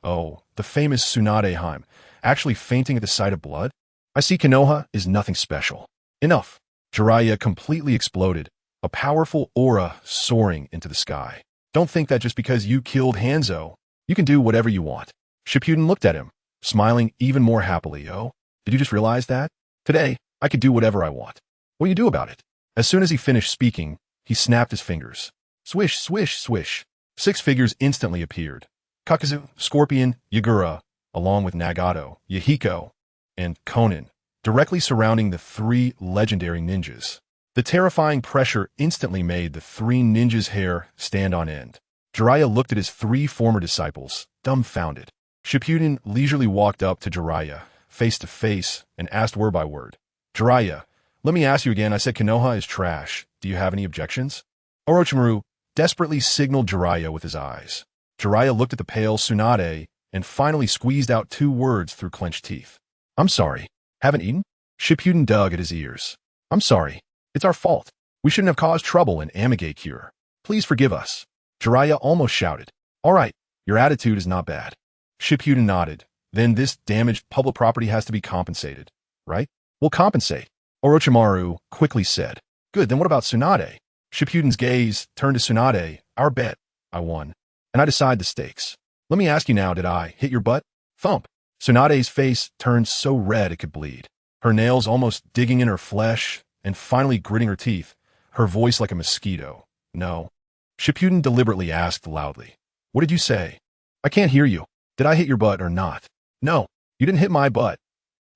A: "Oh, the famous Tsunade Heim, actually fainting at the sight of blood? I see Konoha is nothing special." Enough. Jiraiya completely exploded, a powerful aura soaring into the sky. "Don't think that just because you killed Hanzo, you can do whatever you want." Shippuden looked at him, smiling even more happily. "Oh, did you just realize that? Today, I could do whatever I want. What do you do about it?" As soon as he finished speaking, he snapped his fingers. Swish, swish, swish. 6 figures instantly appeared. Kakazu, Scorpion, Yagura, along with Nagato, Yahiko, and Konan, directly surrounding the 3 legendary ninjas. The terrifying pressure instantly made the 3 ninjas' hair stand on end. Jiraiya looked at his 3 former disciples, dumbfounded. Shippuden leisurely walked up to Jiraiya, face to face, and asked word by word. "Jiraiya, let me ask you again, I said Konoha is trash. Do you have any objections?" Orochimaru desperately signaled Jiraiya with his eyes. Jiraiya looked at the pale Tsunade and finally squeezed out 2 words through clenched teeth. "I'm sorry. Haven't eaten?" Shippuden dug at his ears. "I'm sorry. It's our fault. We shouldn't have caused trouble in Amigakure. Please forgive us." Jiraiya almost shouted. "All right, your attitude is not bad." Shippuden nodded. "Then this damaged public property has to be compensated, right?" "We'll compensate," Orochimaru quickly said. "Good, then what about Tsunade?" Shippuden's gaze turned to Tsunade. "Our bet. I won. And I decide the stakes. Let me ask you now, did I hit your butt?" Thump. Tsunade's face turned so red it could bleed, her nails almost digging in her flesh and finally gritting her teeth, her voice like a mosquito. "No." Shippuden deliberately asked loudly. "What did you say?" I can't hear you. Did I hit your butt or not? No, you didn't hit my butt.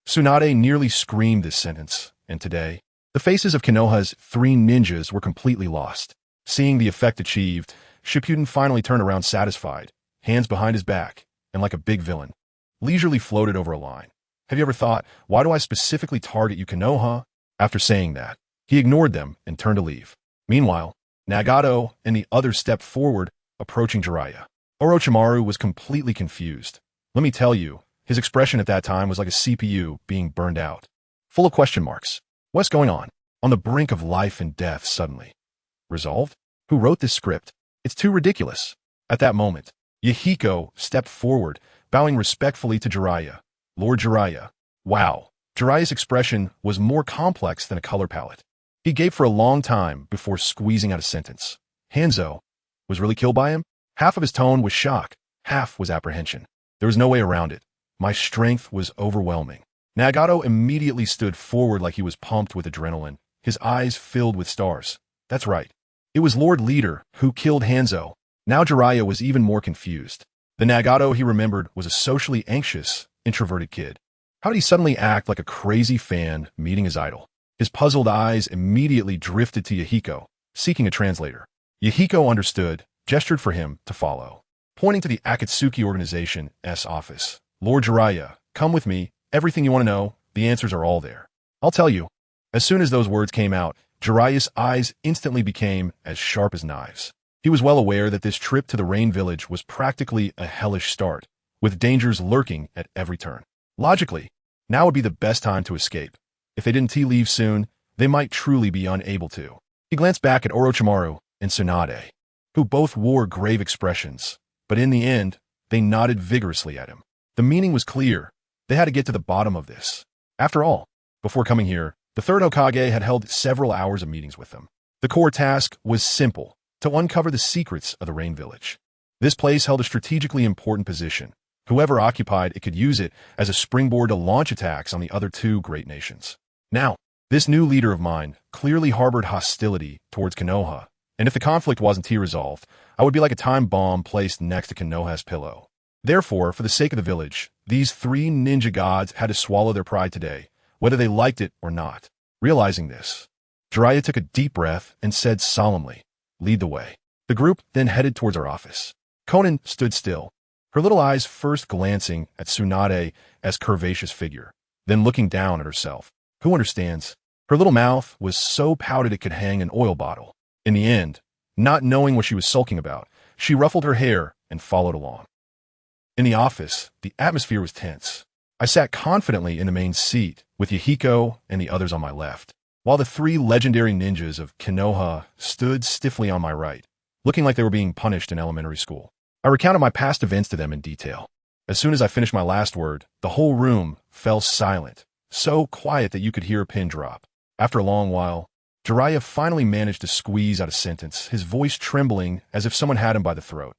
A: Tsunade nearly screamed this sentence, and today, the faces of Konoha's three ninjas were completely lost. Seeing the effect achieved, Shippuden finally turned around satisfied, hands behind his back, and like a big villain, leisurely floated over a line. Have you ever thought, why do I specifically target you, Konoha? After saying that, he ignored them and turned to leave. Meanwhile, Nagato and the others stepped forward, approaching Jiraiya. Orochimaru was completely confused. Let me tell you, his expression at that time was like a CPU being burned out. Full of question marks. What's going on? On the brink of life and death suddenly. Resolved? Who wrote this script? It's too ridiculous. At that moment, Yahiko stepped forward, bowing respectfully to Jiraiya. Lord Jiraiya. Wow. Jiraiya's expression was more complex than a color palette. He gaped for a long time before squeezing out a sentence. Hanzo was really killed by him? Half of his tone was shock, half was apprehension. There was no way around it. My strength was overwhelming. Nagato immediately stood forward like he was pumped with adrenaline, his eyes filled with stars. That's right. It was Lord Leader who killed Hanzo. Now Jiraiya was even more confused. The Nagato he remembered was a socially anxious, introverted kid. How did he suddenly act like a crazy fan meeting his idol? His puzzled eyes immediately drifted to Yahiko, seeking a translator. Yahiko understood, gestured for him to follow. Pointing to the Akatsuki Organization's office. Lord Jiraiya, come with me. Everything you want to know, the answers are all there. I'll tell you. As soon as those words came out, Jiraiya's eyes instantly became as sharp as knives. He was well aware that this trip to the Rain Village was practically a hellish start, with dangers lurking at every turn. Logically, now would be the best time to escape. If they didn't leave soon, they might truly be unable to. He glanced back at Orochimaru and Tsunade, who both wore grave expressions, but in the end, they nodded vigorously at him. The meaning was clear. They had to get to the bottom of this. After all, before coming here, the third Hokage had held several hours of meetings with them. The core task was simple, to uncover the secrets of the Rain Village. This place held a strategically important position. Whoever occupied it could use it as a springboard to launch attacks on the other two great nations. Now, this new leader of mine clearly harbored hostility towards Konoha, and if the conflict wasn't resolved, I would be like a time bomb placed next to Konoha's pillow. Therefore, for the sake of the village, these three ninja gods had to swallow their pride today, whether they liked it or not. Realizing this, Jiraiya took a deep breath and said solemnly, "Lead the way." The group then headed towards our office. Konan stood still, her little eyes first glancing at Tsunade's curvaceous figure, then looking down at herself. Who understands? Her little mouth was so pouted it could hang an oil bottle. In the end, not knowing what she was sulking about, she ruffled her hair and followed along. In the office, the atmosphere was tense. I sat confidently in the main seat, with Yahiko and the others on my left, while the three legendary ninjas of Konoha stood stiffly on my right, looking like they were being punished in elementary school. I recounted my past events to them in detail. As soon as I finished my last word, the whole room fell silent, so quiet that you could hear a pin drop. After a long while, Jiraiya finally managed to squeeze out a sentence, his voice trembling as if someone had him by the throat.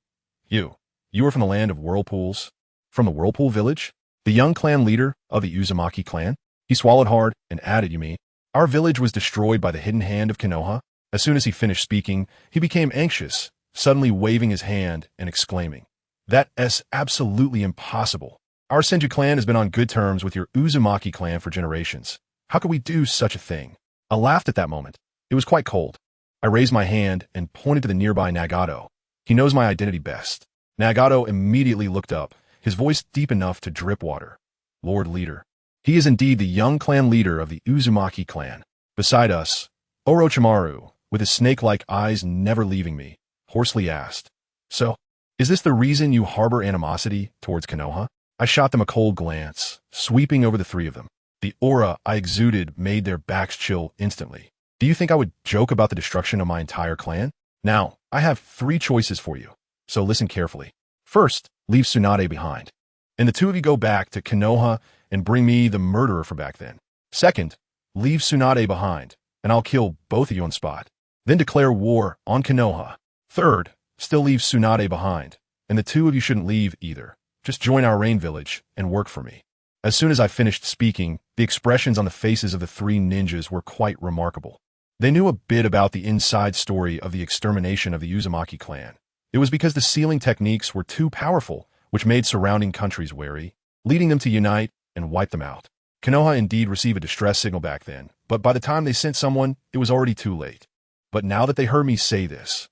A: You are from the land of whirlpools? From the Whirlpool Village? The young clan leader of the Uzumaki clan? He swallowed hard and added, you mean? Our village was destroyed by the hidden hand of Konoha. As soon as he finished speaking, he became anxious, suddenly waving his hand and exclaiming, "That's absolutely impossible. Our Senju clan has been on good terms with your Uzumaki clan for generations. How could we do such a thing?" I laughed at that moment. It was quite cold. I raised my hand and pointed to the nearby Nagato. He knows my identity best. Nagato immediately looked up, his voice deep enough to drip water. Lord Leader. He is indeed the young clan leader of the Uzumaki clan. Beside us, Orochimaru, with his snake-like eyes never leaving me, hoarsely asked, "So, is this the reason you harbor animosity towards Konoha?" I shot them a cold glance, sweeping over the three of them. The aura I exuded made their backs chill instantly. Do you think I would joke about the destruction of my entire clan? Now, I have three choices for you, so listen carefully. First, leave Tsunade behind, and the two of you go back to Konoha and bring me the murderer from back then. Second, leave Tsunade behind, and I'll kill both of you on spot. Then declare war on Konoha. Third, still leave Tsunade behind, and the two of you shouldn't leave either. Just join our Rain Village and work for me. As soon as I finished speaking, the expressions on the faces of the three ninjas were quite remarkable. They knew a bit about the inside story of the extermination of the Uzumaki clan. It was because the sealing techniques were too powerful, which made surrounding countries wary, leading them to unite and wipe them out. Konoha indeed received a distress signal back then, but by the time they sent someone, it was already too late. But now that they heard me say this,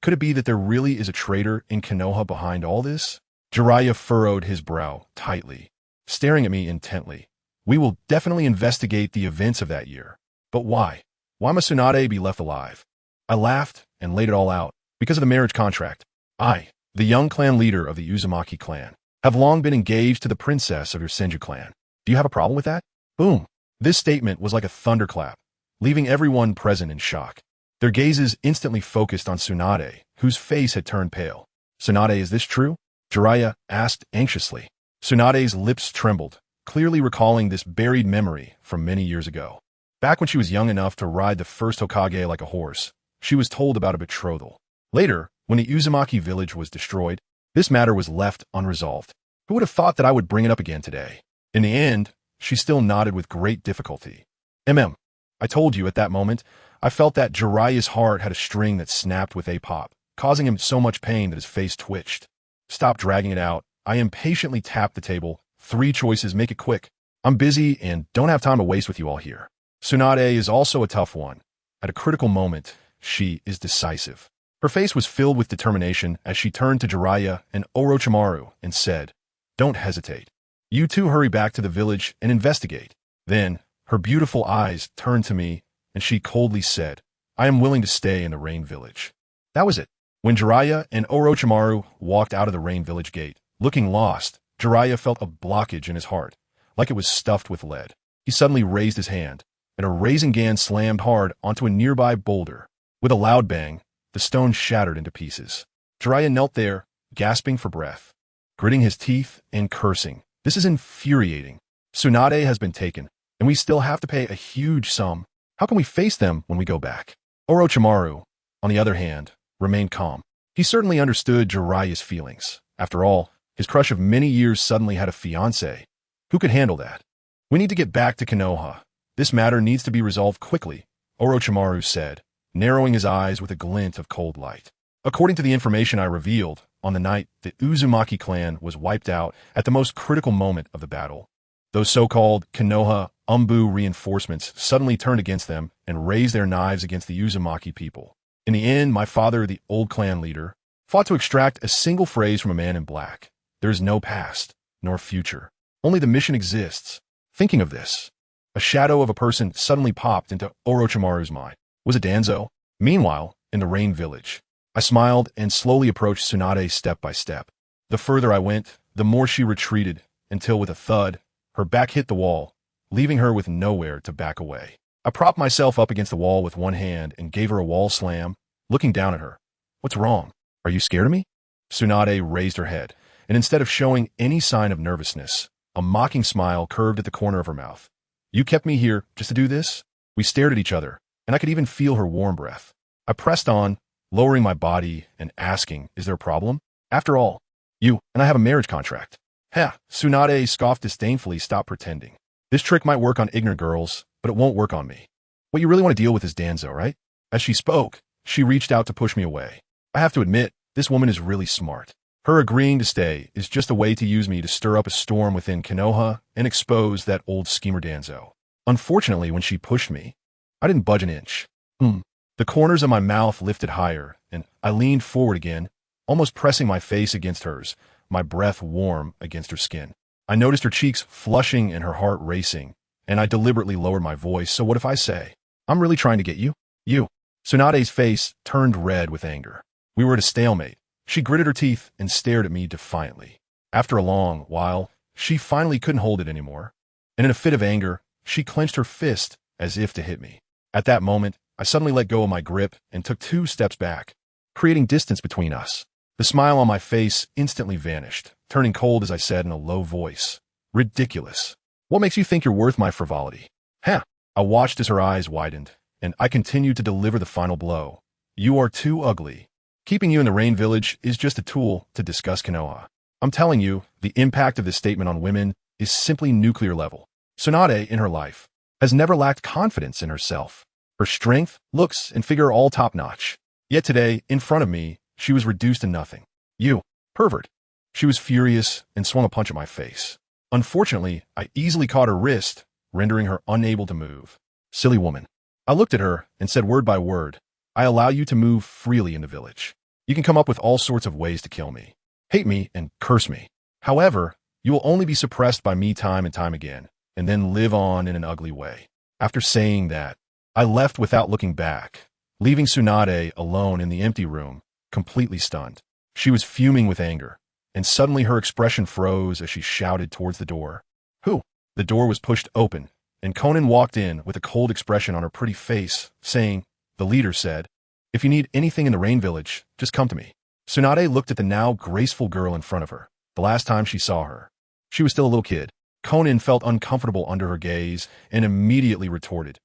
A: could it be that there really is a traitor in Konoha behind all this? Jiraiya furrowed his brow tightly, staring at me intently. We will definitely investigate the events of that year. But why? Why must Tsunade be left alive? I laughed and laid it all out. Because of the marriage contract. I, the young clan leader of the Uzumaki clan, have long been engaged to the princess of your Senju clan. Do you have a problem with that? Boom. This statement was like a thunderclap, leaving everyone present in shock. Their gazes instantly focused on Tsunade, whose face had turned pale. Tsunade, is this true? Jiraiya asked anxiously. Tsunade's lips trembled, clearly recalling this buried memory from many years ago. Back when she was young enough to ride the first Hokage like a horse, she was told about a betrothal. Later, when the Uzumaki village was destroyed, this matter was left unresolved. Who would have thought that I would bring it up again today? In the end, she still nodded with great difficulty. I told you at that moment, I felt that Jiraiya's heart had a string that snapped with a pop, causing him so much pain that his face twitched. Stop dragging it out. I impatiently tapped the table. 3 choices, make it quick. I'm busy and don't have time to waste with you all here. Tsunade is also a tough one. At a critical moment, she is decisive. Her face was filled with determination as she turned to Jiraiya and Orochimaru and said, "Don't hesitate. You two hurry back to the village and investigate." Then, her beautiful eyes turned to me, and she coldly said, "I am willing to stay in the Rain Village." That was it. When Jiraiya and Orochimaru walked out of the Rain Village gate, looking lost, Jiraiya felt a blockage in his heart, like it was stuffed with lead. He suddenly raised his hand, and a Rasengan slammed hard onto a nearby boulder. With a loud bang, the stone shattered into pieces. Jiraiya knelt there, gasping for breath, gritting his teeth and cursing. This is infuriating. Tsunade has been taken, and we still have to pay a huge sum. How can we face them when we go back? Orochimaru, on the other hand, remained calm. He certainly understood Jiraiya's feelings. After all, his crush of many years suddenly had a fiancé. Who could handle that? We need to get back to Konoha. This matter needs to be resolved quickly, Orochimaru said, narrowing his eyes with a glint of cold light. According to the information I revealed, on the night the Uzumaki clan was wiped out at the most critical moment of the battle, those so-called Konoha Umbu reinforcements suddenly turned against them and raised their knives against the Uzumaki people. In the end, my father, the old clan leader, fought to extract a single phrase from a man in black. There is no past, nor future. Only the mission exists. Thinking of this, a shadow of a person suddenly popped into Orochimaru's mind. Was it Danzo? Meanwhile, in the Rain Village, I smiled and slowly approached Tsunade step by step. The further I went, the more she retreated, until with a thud, her back hit the wall, leaving her with nowhere to back away. I propped myself up against the wall with one hand and gave her a wall slam, looking down at her. "What's wrong? Are you scared of me?" Tsunade raised her head, and instead of showing any sign of nervousness, a mocking smile curved at the corner of her mouth. "You kept me here just to do this?" We stared at each other, and I could even feel her warm breath. I pressed on, lowering my body and asking, "Is there a problem? After all, you and I have a marriage contract." "Heh," Tsunade scoffed disdainfully. "Stop pretending. This trick might work on ignorant girls, but it won't work on me. What you really want to deal with is Danzo, right?" As she spoke, she reached out to push me away. I have to admit, this woman is really smart. Her agreeing to stay is just a way to use me to stir up a storm within Konoha and expose that old schemer Danzo. Unfortunately, when she pushed me, I didn't budge an inch. The corners of my mouth lifted higher, and I leaned forward again, almost pressing my face against hers, my breath warm against her skin. I noticed her cheeks flushing and her heart racing, and I deliberately lowered my voice. "So what if I say, I'm really trying to get you?" "You." Tsunade's face turned red with anger. We were at a stalemate. She gritted her teeth and stared at me defiantly. After a long while, she finally couldn't hold it anymore, and in a fit of anger, she clenched her fist as if to hit me. At that moment, I suddenly let go of my grip and took 2 steps back, creating distance between us. The smile on my face instantly vanished, turning cold as I said in a low voice, "Ridiculous. What makes you think you're worth my frivolity?" "Huh." I watched as her eyes widened, and I continued to deliver the final blow. "You are too ugly. Keeping you in the Rain Village is just a tool to discuss Konoha. I'm telling you, the impact of this statement on women is simply nuclear level. Tsunade, in her life, has never lacked confidence in herself. Her strength, looks, and figure are all top-notch. Yet today, in front of me, she was reduced to nothing. You, pervert. She was furious and swung a punch at my face. Unfortunately, I easily caught her wrist, rendering her unable to move. Silly woman. I looked at her and said word by word, I allow you to move freely in the village. You can come up with all sorts of ways to kill me, hate me, and curse me. However, you will only be suppressed by me time and time again, and then live on in an ugly way. After saying that, I left without looking back, leaving Tsunade alone in the empty room, completely stunned. She was fuming with anger, and suddenly her expression froze as she shouted towards the door. Who? The door was pushed open, and Konan walked in with a cold expression on her pretty face, saying, the leader said, if you need anything in the Rain Village, just come to me. Tsunade looked at the now graceful girl in front of her, the last time she saw her. She was still a little kid. Konan felt uncomfortable under her gaze and immediately retorted,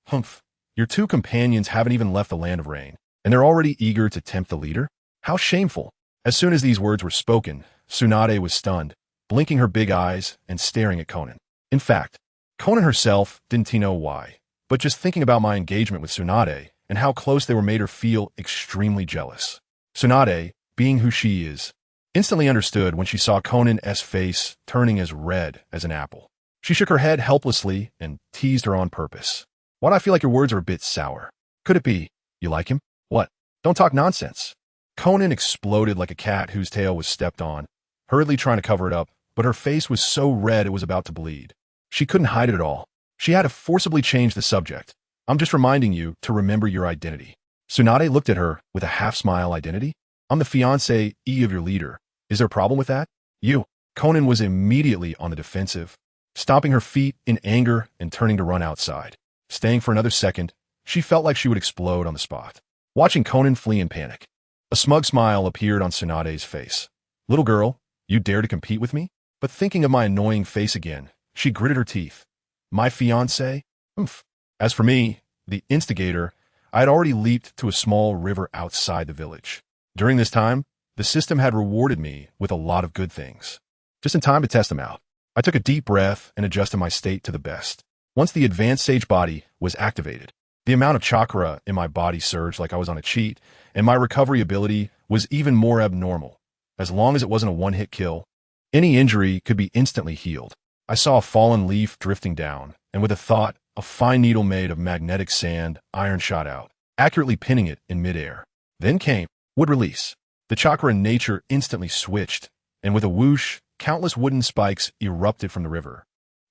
A: Humph, your two companions haven't even left the land of rain, and they're already eager to tempt the leader? How shameful. As soon as these words were spoken, Tsunade was stunned, blinking her big eyes and staring at Konan. In fact, Konan herself didn't know why, but just thinking about my engagement with Tsunade and how close they were made her feel extremely jealous. Tsunade, being who she is, instantly understood when she saw Konan's face turning as red as an apple. She shook her head helplessly and teased her on purpose. Why do I feel like your words are a bit sour? Could it be, you like him? What? Don't talk nonsense. Konan exploded like a cat whose tail was stepped on, hurriedly trying to cover it up, but her face was so red it was about to bleed. She couldn't hide it at all. She had to forcibly change the subject. I'm just reminding you to remember your identity. Tsunade looked at her with a half-smile. Identity? I'm the fiancé of your leader. Is there a problem with that? You. Konan was immediately on the defensive, stomping her feet in anger and turning to run outside. Staying for another second, she felt like she would explode on the spot. Watching Konan flee in panic, a smug smile appeared on Tsunade's face. Little girl, you dare to compete with me? But thinking of my annoying face again, she gritted her teeth. My fiancé? Oomph. As for me, the instigator, I had already leaped to a small river outside the village. During this time, the system had rewarded me with a lot of good things. Just in time to test them out. I took a deep breath and adjusted my state to the best. Once the advanced sage body was activated, the amount of chakra in my body surged like I was on a cheat, and my recovery ability was even more abnormal. As long as it wasn't a one-hit kill, any injury could be instantly healed. I saw a fallen leaf drifting down, and with a thought, a fine needle made of magnetic sand iron shot out, accurately pinning it in midair. Then came wood release. The chakra in nature instantly switched, and with a whoosh, countless wooden spikes erupted from the river,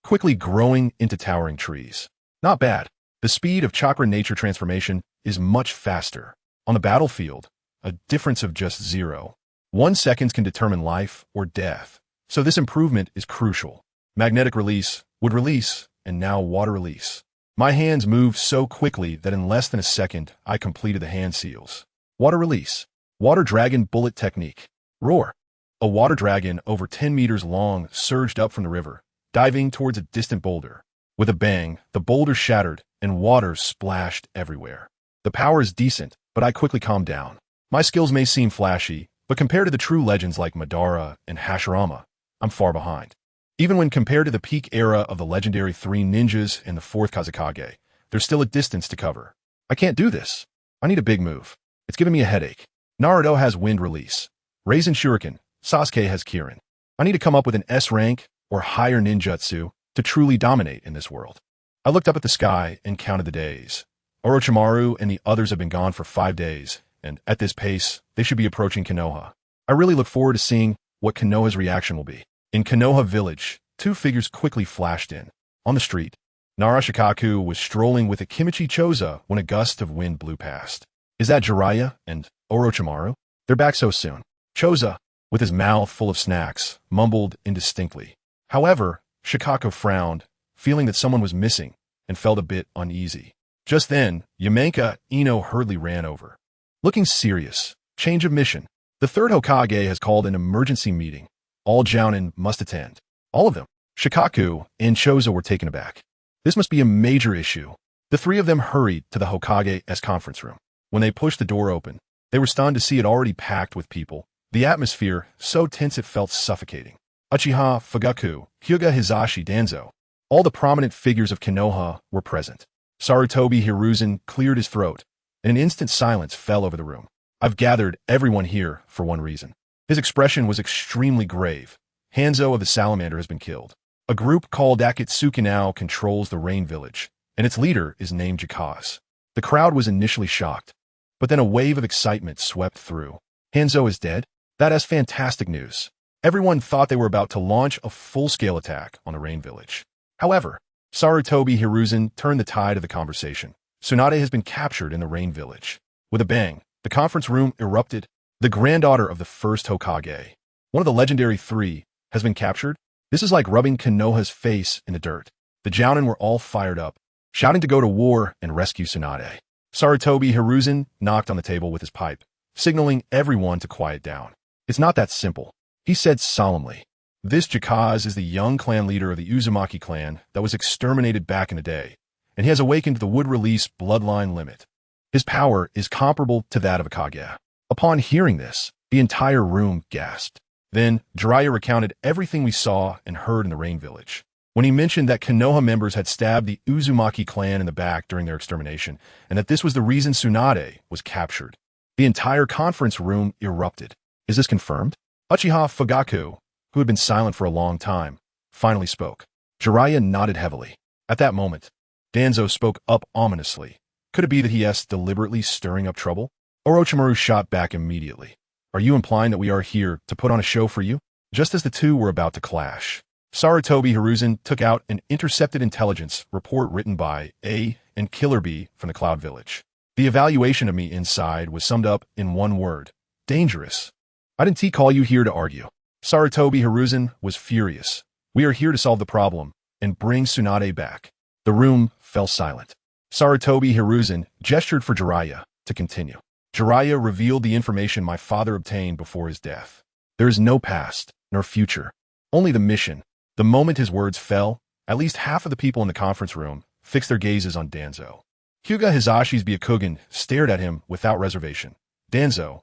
A: quickly growing into towering trees. Not bad. The speed of chakra nature transformation is much faster. On the battlefield, a difference of just 0.1 seconds can determine life or death, so this improvement is crucial. Magnetic release, wood release, and now water release. My hands moved so quickly that in less than a second, I completed the hand seals. Water release. Water dragon bullet technique. Roar. A water dragon over 10 meters long surged up from the river, diving towards a distant boulder. With a bang, the boulder shattered and water splashed everywhere. The power is decent, but I quickly calmed down. My skills may seem flashy, but compared to the true legends like Madara and Hashirama, I'm far behind. Even when compared to the peak era of the legendary 3 ninjas and the 4th Kazekage, there's still a distance to cover. I can't do this. I need a big move. It's giving me a headache. Naruto has wind release. Raisin Shuriken. Sasuke has Kirin. I need to come up with an S rank or higher ninjutsu to truly dominate in this world. I looked up at the sky and counted the days. Orochimaru and the others have been gone for 5 days, and at this pace, they should be approaching Konoha. I really look forward to seeing what Konoha's reaction will be. In Konoha village, 2 figures quickly flashed in. On the street, Narashikaku was strolling with a Kimichi Choza when a gust of wind blew past. Is that Jiraiya and Orochimaru? They're back so soon. Choza, with his mouth full of snacks, mumbled indistinctly. However, Shikako frowned, feeling that someone was missing, and felt a bit uneasy. Just then, Yamenka Ino hurriedly ran over. Looking serious. Change of mission. The 3rd Hokage has called an emergency meeting. All Jounin must attend. All of them. Shikaku and Choza were taken aback. This must be a major issue. The 3 of them hurried to the Hokage's conference room. When they pushed the door open, they were stunned to see it already packed with people. The atmosphere, so tense it felt suffocating. Uchiha, Fugaku, Hyuga Hizashi Danzo. All the prominent figures of Konoha were present. Sarutobi Hiruzen cleared his throat, and an instant silence fell over the room. I've gathered everyone here for one reason. His expression was extremely grave. Hanzo of the Salamander has been killed. A group called Akatsuki now controls the Rain Village, and its leader is named Jakaze. The crowd was initially shocked, but then a wave of excitement swept through. Hanzo is dead? That is fantastic news. Everyone thought they were about to launch a full-scale attack on the Rain Village. However, Sarutobi Hiruzen turned the tide of the conversation. Tsunade has been captured in the Rain Village. With a bang, the conference room erupted. The granddaughter of the first Hokage, one of the legendary three, has been captured. This is like rubbing Konoha's face in the dirt. The Jounin were all fired up, shouting to go to war and rescue Tsunade. Sarutobi Hiruzen knocked on the table with his pipe, signaling everyone to quiet down. It's not that simple, he said solemnly. This Jakaze is the young clan leader of the Uzumaki clan that was exterminated back in the day, and he has awakened the wood-release bloodline limit. His power is comparable to that of a Kage. Upon hearing this, the entire room gasped. Then, Jiraiya recounted everything we saw and heard in the Rain Village. When he mentioned that Konoha members had stabbed the Uzumaki clan in the back during their extermination, and that this was the reason Tsunade was captured, the entire conference room erupted. Is this confirmed? Uchiha Fugaku, who had been silent for a long time, finally spoke. Jiraiya nodded heavily. At that moment, Danzo spoke up ominously. Could it be that he is deliberately stirring up trouble? Orochimaru shot back immediately. Are you implying that we are here to put on a show for you? Just as the two were about to clash, Sarutobi Hiruzen took out an intercepted intelligence report written by A and Killer B from the Cloud Village. The evaluation of me inside was summed up in one word: dangerous. I didn't call you here to argue. Sarutobi Hiruzen was furious. We are here to solve the problem and bring Tsunade back. The room fell silent. Sarutobi Hiruzen gestured for Jiraiya to continue. Jiraiya revealed the information my father obtained before his death. There is no past nor future, only the mission. The moment his words fell, at least half of the people in the conference room fixed their gazes on Danzo. Hyuga Hizashi's Byakugan stared at him without reservation. Danzo,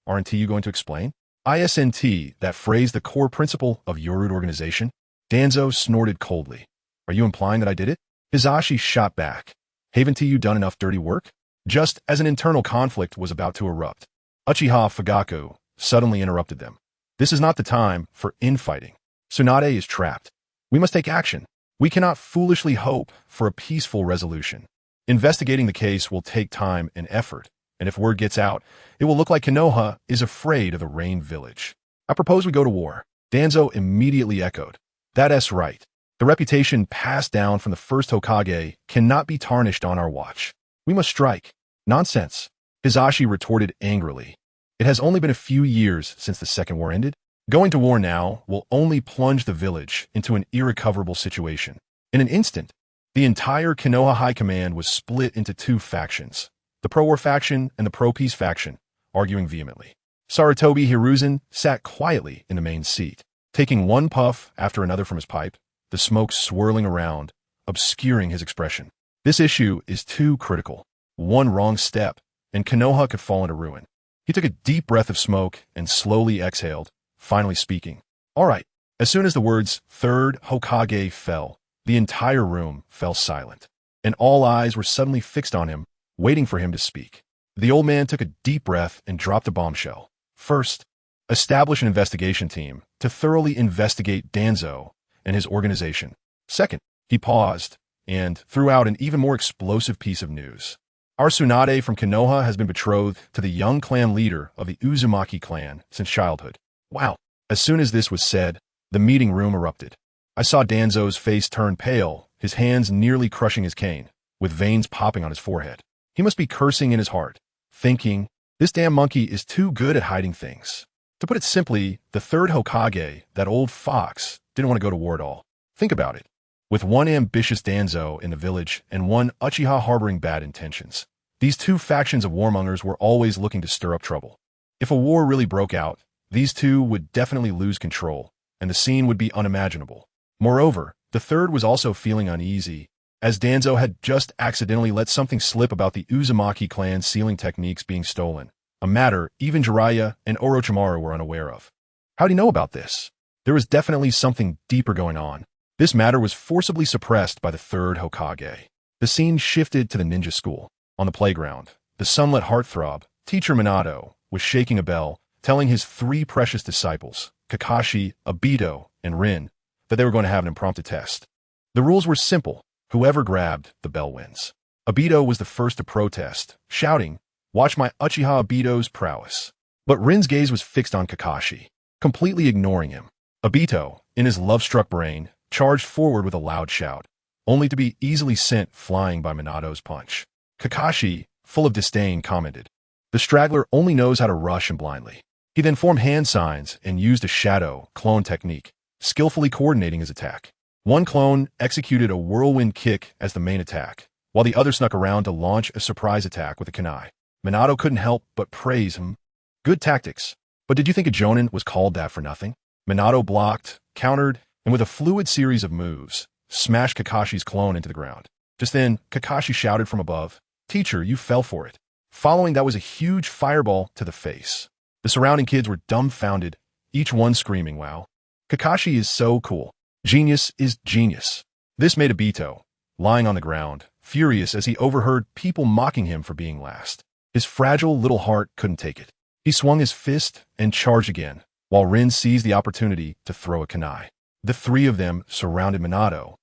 A: aren't you going to explain? Isn't that phrase the core principle of your root organization? Danzo snorted coldly. Are you implying that I did it? Hizashi shot back. Haven't you done enough dirty work? Just as an internal conflict was about to erupt, Uchiha Fugaku suddenly interrupted them. This is not the time for infighting. Tsunade is trapped. We must take action. We cannot foolishly hope for a peaceful resolution. Investigating the case will take time and effort, and if word gets out, it will look like Konoha is afraid of the Rain Village. I propose we go to war. Danzo immediately echoed. That's right. The reputation passed down from the first Hokage cannot be tarnished on our watch. We must strike. Nonsense, Hizashi retorted angrily. It has only been a few years since the Second War ended. Going to war now will only plunge the village into an irrecoverable situation. In an instant, the entire Konoha High Command was split into two factions, the pro-war faction and the pro-peace faction, arguing vehemently. Sarutobi Hiruzen sat quietly in the main seat, taking one puff after another from his pipe, the smoke swirling around, obscuring his expression. This issue is too critical. One wrong step, and Konoha could fall into ruin. He took a deep breath of smoke and slowly exhaled, finally speaking. All right. As soon as the words third Hokage fell, the entire room fell silent, and all eyes were suddenly fixed on him, waiting for him to speak. The old man took a deep breath and dropped a bombshell. First, establish an investigation team to thoroughly investigate Danzo and his organization. Second, he paused and threw out an even more explosive piece of news. Our Tsunade from Konoha has been betrothed to the young clan leader of the Uzumaki clan since childhood. Wow. As soon as this was said, the meeting room erupted. I saw Danzo's face turn pale, his hands nearly crushing his cane, with veins popping on his forehead. He must be cursing in his heart, thinking, this damn monkey is too good at hiding things. To put it simply, the third Hokage, that old fox, didn't want to go to war at all. Think about it. With one ambitious Danzo in the village and one Uchiha harboring bad intentions, these two factions of warmongers were always looking to stir up trouble. If a war really broke out, these two would definitely lose control, and the scene would be unimaginable. Moreover, the third was also feeling uneasy, as Danzo had just accidentally let something slip about the Uzumaki clan's sealing techniques being stolen, a matter even Jiraiya and Orochimaru were unaware of. How'd he know about this? There was definitely something deeper going on. This matter was forcibly suppressed by the third Hokage. The scene shifted to the ninja school. On the playground, the sunlit heartthrob, Teacher Minato, was shaking a bell, telling his three precious disciples, Kakashi, Obito, and Rin, that they were going to have an impromptu test. The rules were simple. Whoever grabbed the bell wins. Obito was the first to protest, shouting, "Watch my Uchiha Obito's prowess." But Rin's gaze was fixed on Kakashi, completely ignoring him. Obito, in his love-struck brain, charged forward with a loud shout, only to be easily sent flying by Minato's punch. Kakashi, full of disdain, commented, "The straggler only knows how to rush and blindly." He then formed hand signs and used a shadow clone technique, skillfully coordinating his attack. One clone executed a whirlwind kick as the main attack, while the other snuck around to launch a surprise attack with a kunai. Minato couldn't help but praise him. Good tactics. But did you think a Jonin was called that for nothing? Minato blocked, countered, and with a fluid series of moves, smashed Kakashi's clone into the ground. Just then, Kakashi shouted from above, "Teacher, you fell for it." Following that was a huge fireball to the face. The surrounding kids were dumbfounded, each one screaming, "Wow. Kakashi is so cool. Genius is genius." This made Obito, lying on the ground, furious as he overheard people mocking him for being last. His fragile little heart couldn't take it. He swung his fist and charged again, while Rin seized the opportunity to throw a kunai. The three of them surrounded Minato,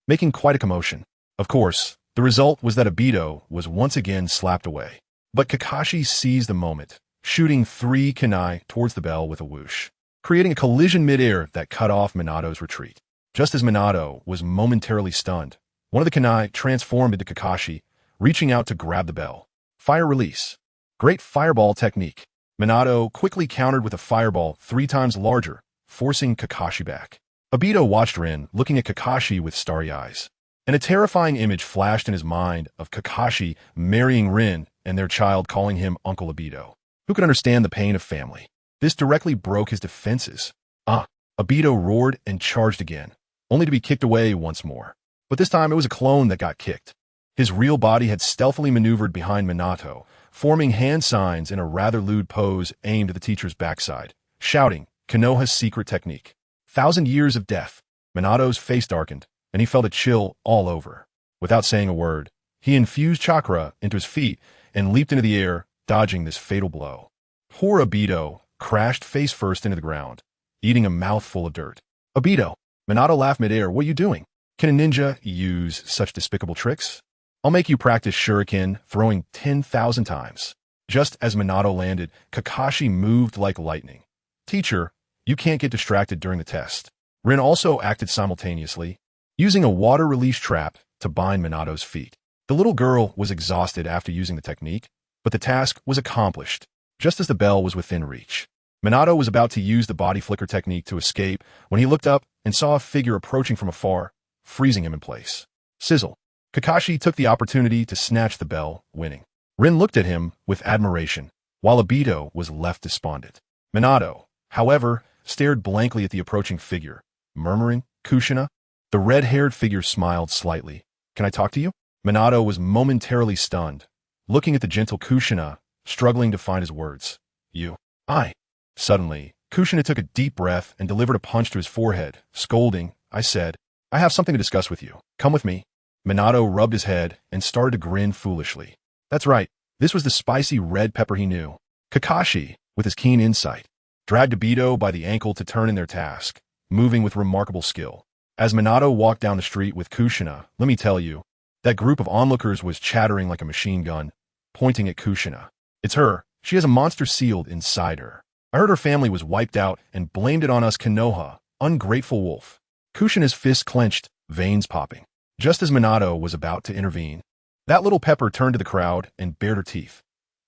A: making quite a commotion. Of course, the result was that Obito was once again slapped away. But Kakashi seized the moment, shooting three kunai towards the bell with a whoosh, creating a collision midair that cut off Minato's retreat. Just as Minato was momentarily stunned, one of the kunai transformed into Kakashi, reaching out to grab the bell. Fire release. Great fireball technique. Minato quickly countered with a fireball 3 times larger, forcing Kakashi back. Obito watched Rin, looking at Kakashi with starry eyes. And a terrifying image flashed in his mind of Kakashi marrying Rin and their child calling him Uncle Obito. Who could understand the pain of family? This directly broke his defenses. Obito roared and charged again, only to be kicked away once more. But this time it was a clone that got kicked. His real body had stealthily maneuvered behind Minato, forming hand signs in a rather lewd pose aimed at the teacher's backside, shouting, "Konoha's secret technique. 1,000 years of death." Minato's face darkened, and he felt a chill all over. Without saying a word, he infused chakra into his feet and leaped into the air, dodging this fatal blow. Poor Obito crashed face first into the ground, eating a mouthful of dirt. "Obito!" Minato laughed midair. "What are you doing? Can a ninja use such despicable tricks? I'll make you practice shuriken throwing 10,000 times." Just as Minato landed, Kakashi moved like lightning. "Teacher, you can't get distracted during the test." Rin also acted simultaneously, using a water release trap to bind Minato's feet. The little girl was exhausted after using the technique, but the task was accomplished, just as the bell was within reach. Minato was about to use the body flicker technique to escape when he looked up and saw a figure approaching from afar, freezing him in place. Sizzle. Kakashi took the opportunity to snatch the bell, winning. Rin looked at him with admiration, while Obito was left despondent. Minato, however, stared blankly at the approaching figure, murmuring, "Kushina?" The red-haired figure smiled slightly. "Can I talk to you?" Minato was momentarily stunned, looking at the gentle Kushina, struggling to find his words. "You. I." Suddenly, Kushina took a deep breath and delivered a punch to his forehead, scolding, "I said, I have something to discuss with you. Come with me." Minato rubbed his head and started to grin foolishly. That's right, this was the spicy red pepper he knew. Kakashi, with his keen insight, dragged Obito by the ankle to turn in their task, moving with remarkable skill. As Minato walked down the street with Kushina, let me tell you, that group of onlookers was chattering like a machine gun, pointing at Kushina. "It's her. She has a monster sealed inside her. I heard her family was wiped out and blamed it on us Konoha, ungrateful wolf." Kushina's fist clenched, veins popping. Just as Minato was about to intervene, that little pepper turned to the crowd and bared her teeth.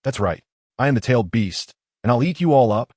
A: "That's right. I am the tailed beast, and I'll eat you all up."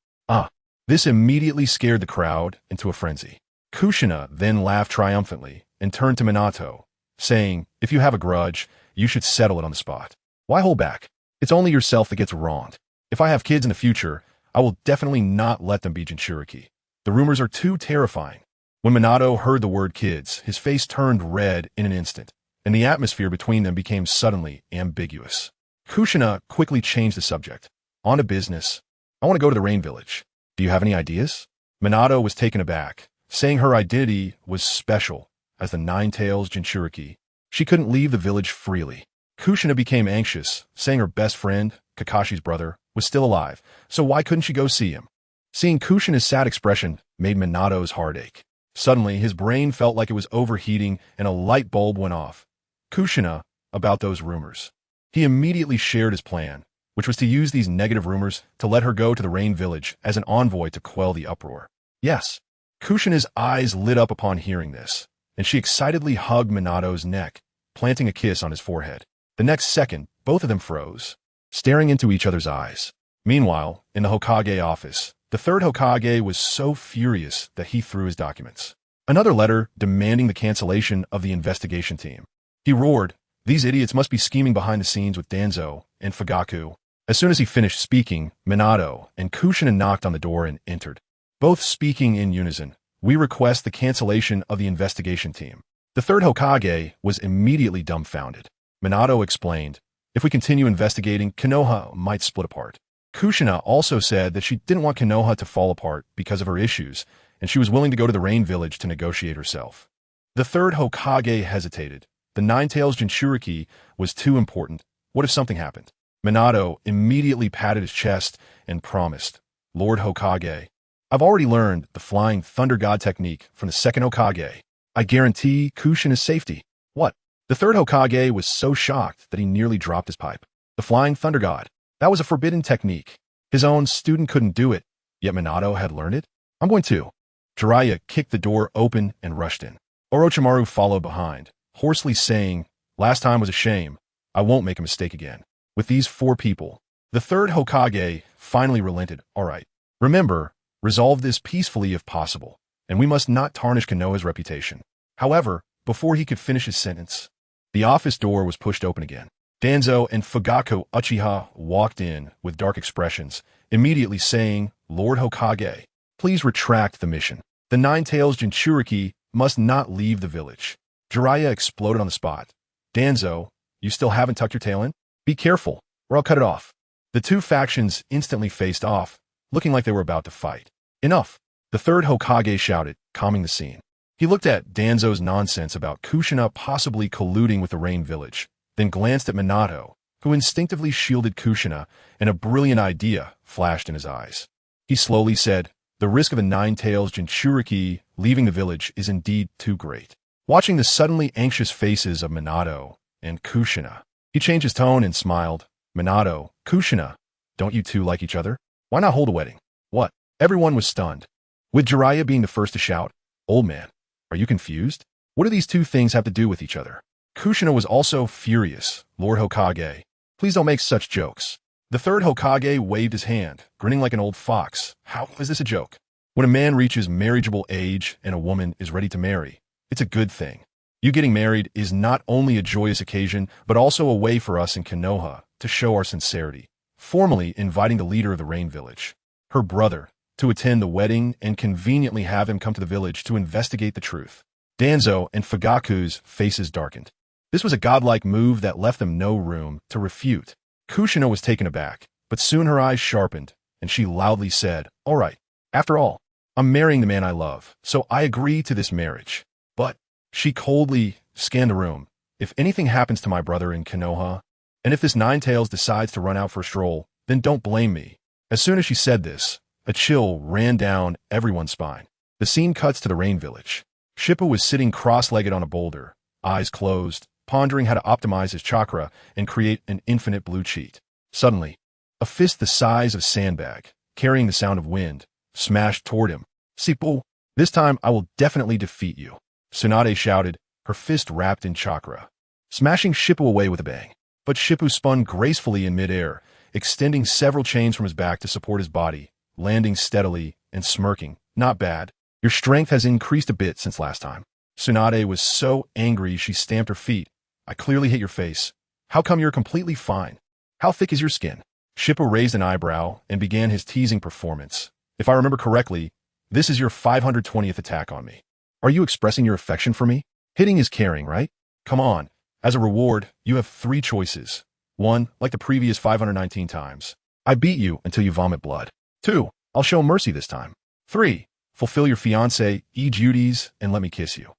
A: This immediately scared the crowd into a frenzy. Kushina then laughed triumphantly and turned to Minato, saying, "If you have a grudge, you should settle it on the spot. Why hold back? It's only yourself that gets wronged. If I have kids in the future, I will definitely not let them be Jinchuriki. The rumors are too terrifying." When Minato heard the word kids, his face turned red in an instant, and the atmosphere between them became suddenly ambiguous. Kushina quickly changed the subject. "On to business. I want to go to the Rain Village. Do you have any ideas?" Minato was taken aback, saying her identity was special as the Nine-Tails Jinchuriki. She couldn't leave the village freely. Kushina became anxious, saying her best friend, Kakashi's brother, was still alive, so why couldn't she go see him? Seeing Kushina's sad expression made Minato's heart ache. Suddenly, his brain felt like it was overheating and a light bulb went off. Kushina, about those rumors. He immediately shared his plan, which was to use these negative rumors to let her go to the Rain Village as an envoy to quell the uproar. Yes. Kushina's eyes lit up upon hearing this, and she excitedly hugged Minato's neck, planting a kiss on his forehead. The next second, both of them froze, staring into each other's eyes. Meanwhile, in the Hokage office, the third Hokage was so furious that he threw his documents. Another letter demanding the cancellation of the investigation team. He roared, "These idiots must be scheming behind the scenes with Danzo and Fugaku." As soon as he finished speaking, Minato and Kushina knocked on the door and entered. Both speaking in unison, "We request the cancellation of the investigation team." The third Hokage was immediately dumbfounded. Minato explained, "If we continue investigating, Konoha might split apart." Kushina also said that she didn't want Konoha to fall apart because of her issues, and she was willing to go to the Rain Village to negotiate herself. The third Hokage hesitated. The Nine-Tails Jinchuriki was too important. What if something happened? Minato immediately patted his chest and promised, "Lord Hokage, I've already learned the Flying Thunder God technique from the second Hokage. I guarantee Kushina's safety." What? The third Hokage was so shocked that he nearly dropped his pipe. The Flying Thunder God. That was a forbidden technique. His own student couldn't do it, yet Minato had learned it. "I'm going to." Jiraiya kicked the door open and rushed in. Orochimaru followed behind, hoarsely saying, "Last time was a shame. I won't make a mistake again." With these four people, the third Hokage finally relented. "All right. Remember, resolve this peacefully if possible, and we must not tarnish Konoha's reputation." However, before he could finish his sentence, the office door was pushed open again. Danzo and Fugaku Uchiha walked in with dark expressions, immediately saying, "Lord Hokage, please retract the mission. The Nine-Tails Jinchuriki must not leave the village." Jiraiya exploded on the spot. "Danzo, you still haven't tucked your tail in? Be careful, or I'll cut it off." The two factions instantly faced off, looking like they were about to fight. "Enough!" The third Hokage shouted, calming the scene. He looked at Danzo's nonsense about Kushina possibly colluding with the Rain Village, then glanced at Minato, who instinctively shielded Kushina, and a brilliant idea flashed in his eyes. He slowly said, "The risk of the Nine-Tails Jinchuriki leaving the village is indeed too great." Watching the suddenly anxious faces of Minato and Kushina, he changed his tone and smiled. "Minato, Kushina, don't you two like each other? Why not hold a wedding?" "What?" Everyone was stunned, with Jiraiya being the first to shout, "Old man, are you confused? What do these two things have to do with each other?" Kushina was also furious. "Lord Hokage, please don't make such jokes." The third Hokage waved his hand, grinning like an old fox. "How is this a joke? When a man reaches marriageable age and a woman is ready to marry, it's a good thing. You getting married is not only a joyous occasion, but also a way for us in Konoha to show our sincerity, formally inviting the leader of the Rain Village, her brother, to attend the wedding and conveniently have him come to the village to investigate the truth." Danzo and Fugaku's faces darkened. This was a godlike move that left them no room to refute. Kushina was taken aback, but soon her eyes sharpened, and she loudly said, "All right, after all, I'm marrying the man I love, so I agree to this marriage." But she coldly scanned the room. "If anything happens to my brother in Konoha, and if this Nine-Tails decides to run out for a stroll, then don't blame me." As soon as she said this, a chill ran down everyone's spine. The scene cuts to the Rain Village. Shippo was sitting cross-legged on a boulder, eyes closed, pondering how to optimize his chakra and create an infinite blue cheat. Suddenly, a fist the size of a sandbag, carrying the sound of wind, smashed toward him. "Shippo, this time I will definitely defeat you," Tsunade shouted, her fist wrapped in chakra, smashing Shippo away with a bang. But Shippo spun gracefully in midair, extending several chains from his back to support his body, landing steadily and smirking. "Not bad. Your strength has increased a bit since last time." Tsunade was so angry she stamped her feet. "I clearly hit your face. How come you're completely fine? How thick is your skin?" Shippo raised an eyebrow and began his teasing performance. "If I remember correctly, this is your 520th attack on me. Are you expressing your affection for me? Hitting is caring, right? Come on. As a reward, you have 3 choices. 1, like the previous 519 times. I beat you until you vomit blood. 2, I'll show mercy this time. 3, fulfill your fiancé duties and let me kiss you.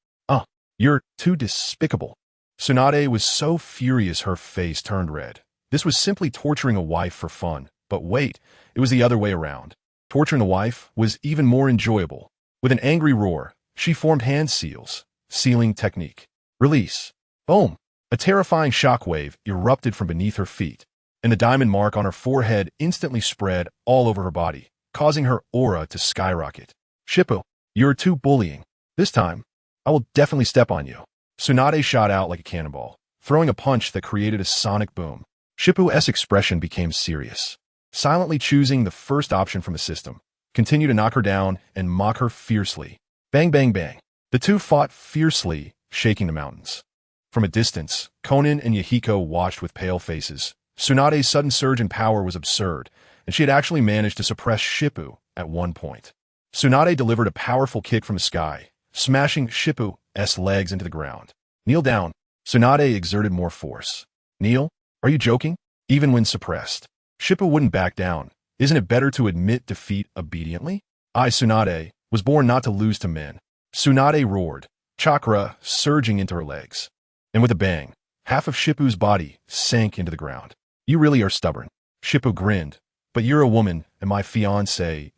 A: You're too despicable." Tsunade was so furious her face turned red. This was simply torturing a wife for fun. But wait, it was the other way around. Torturing the wife was even more enjoyable. With an angry roar, she formed hand seals. Sealing technique. Release. Boom! A terrifying shockwave erupted from beneath her feet, and the diamond mark on her forehead instantly spread all over her body, causing her aura to skyrocket. Shippo, you're too bullying. This time, I will definitely step on you. Tsunade shot out like a cannonball, throwing a punch that created a sonic boom. Shippu's expression became serious, silently choosing the first option from the system. Continue to knock her down and mock her fiercely. Bang, bang, bang. The two fought fiercely, shaking the mountains. From a distance, Konan and Yahiko watched with pale faces. Tsunade's sudden surge in power was absurd, and she had actually managed to suppress Shippu at one point. Tsunade delivered a powerful kick from the sky, smashing Shippu's legs into the ground. Kneel down. Tsunade exerted more force. Kneel? Are you joking? Even when suppressed, Shippu wouldn't back down. Isn't it better to admit defeat obediently? I, Tsunade, was born not to lose to men. Tsunade roared, chakra surging into her legs. And with a bang, half of Shippu's body sank into the ground. You really are stubborn. Shippu grinned. But you're a woman and my fiancé,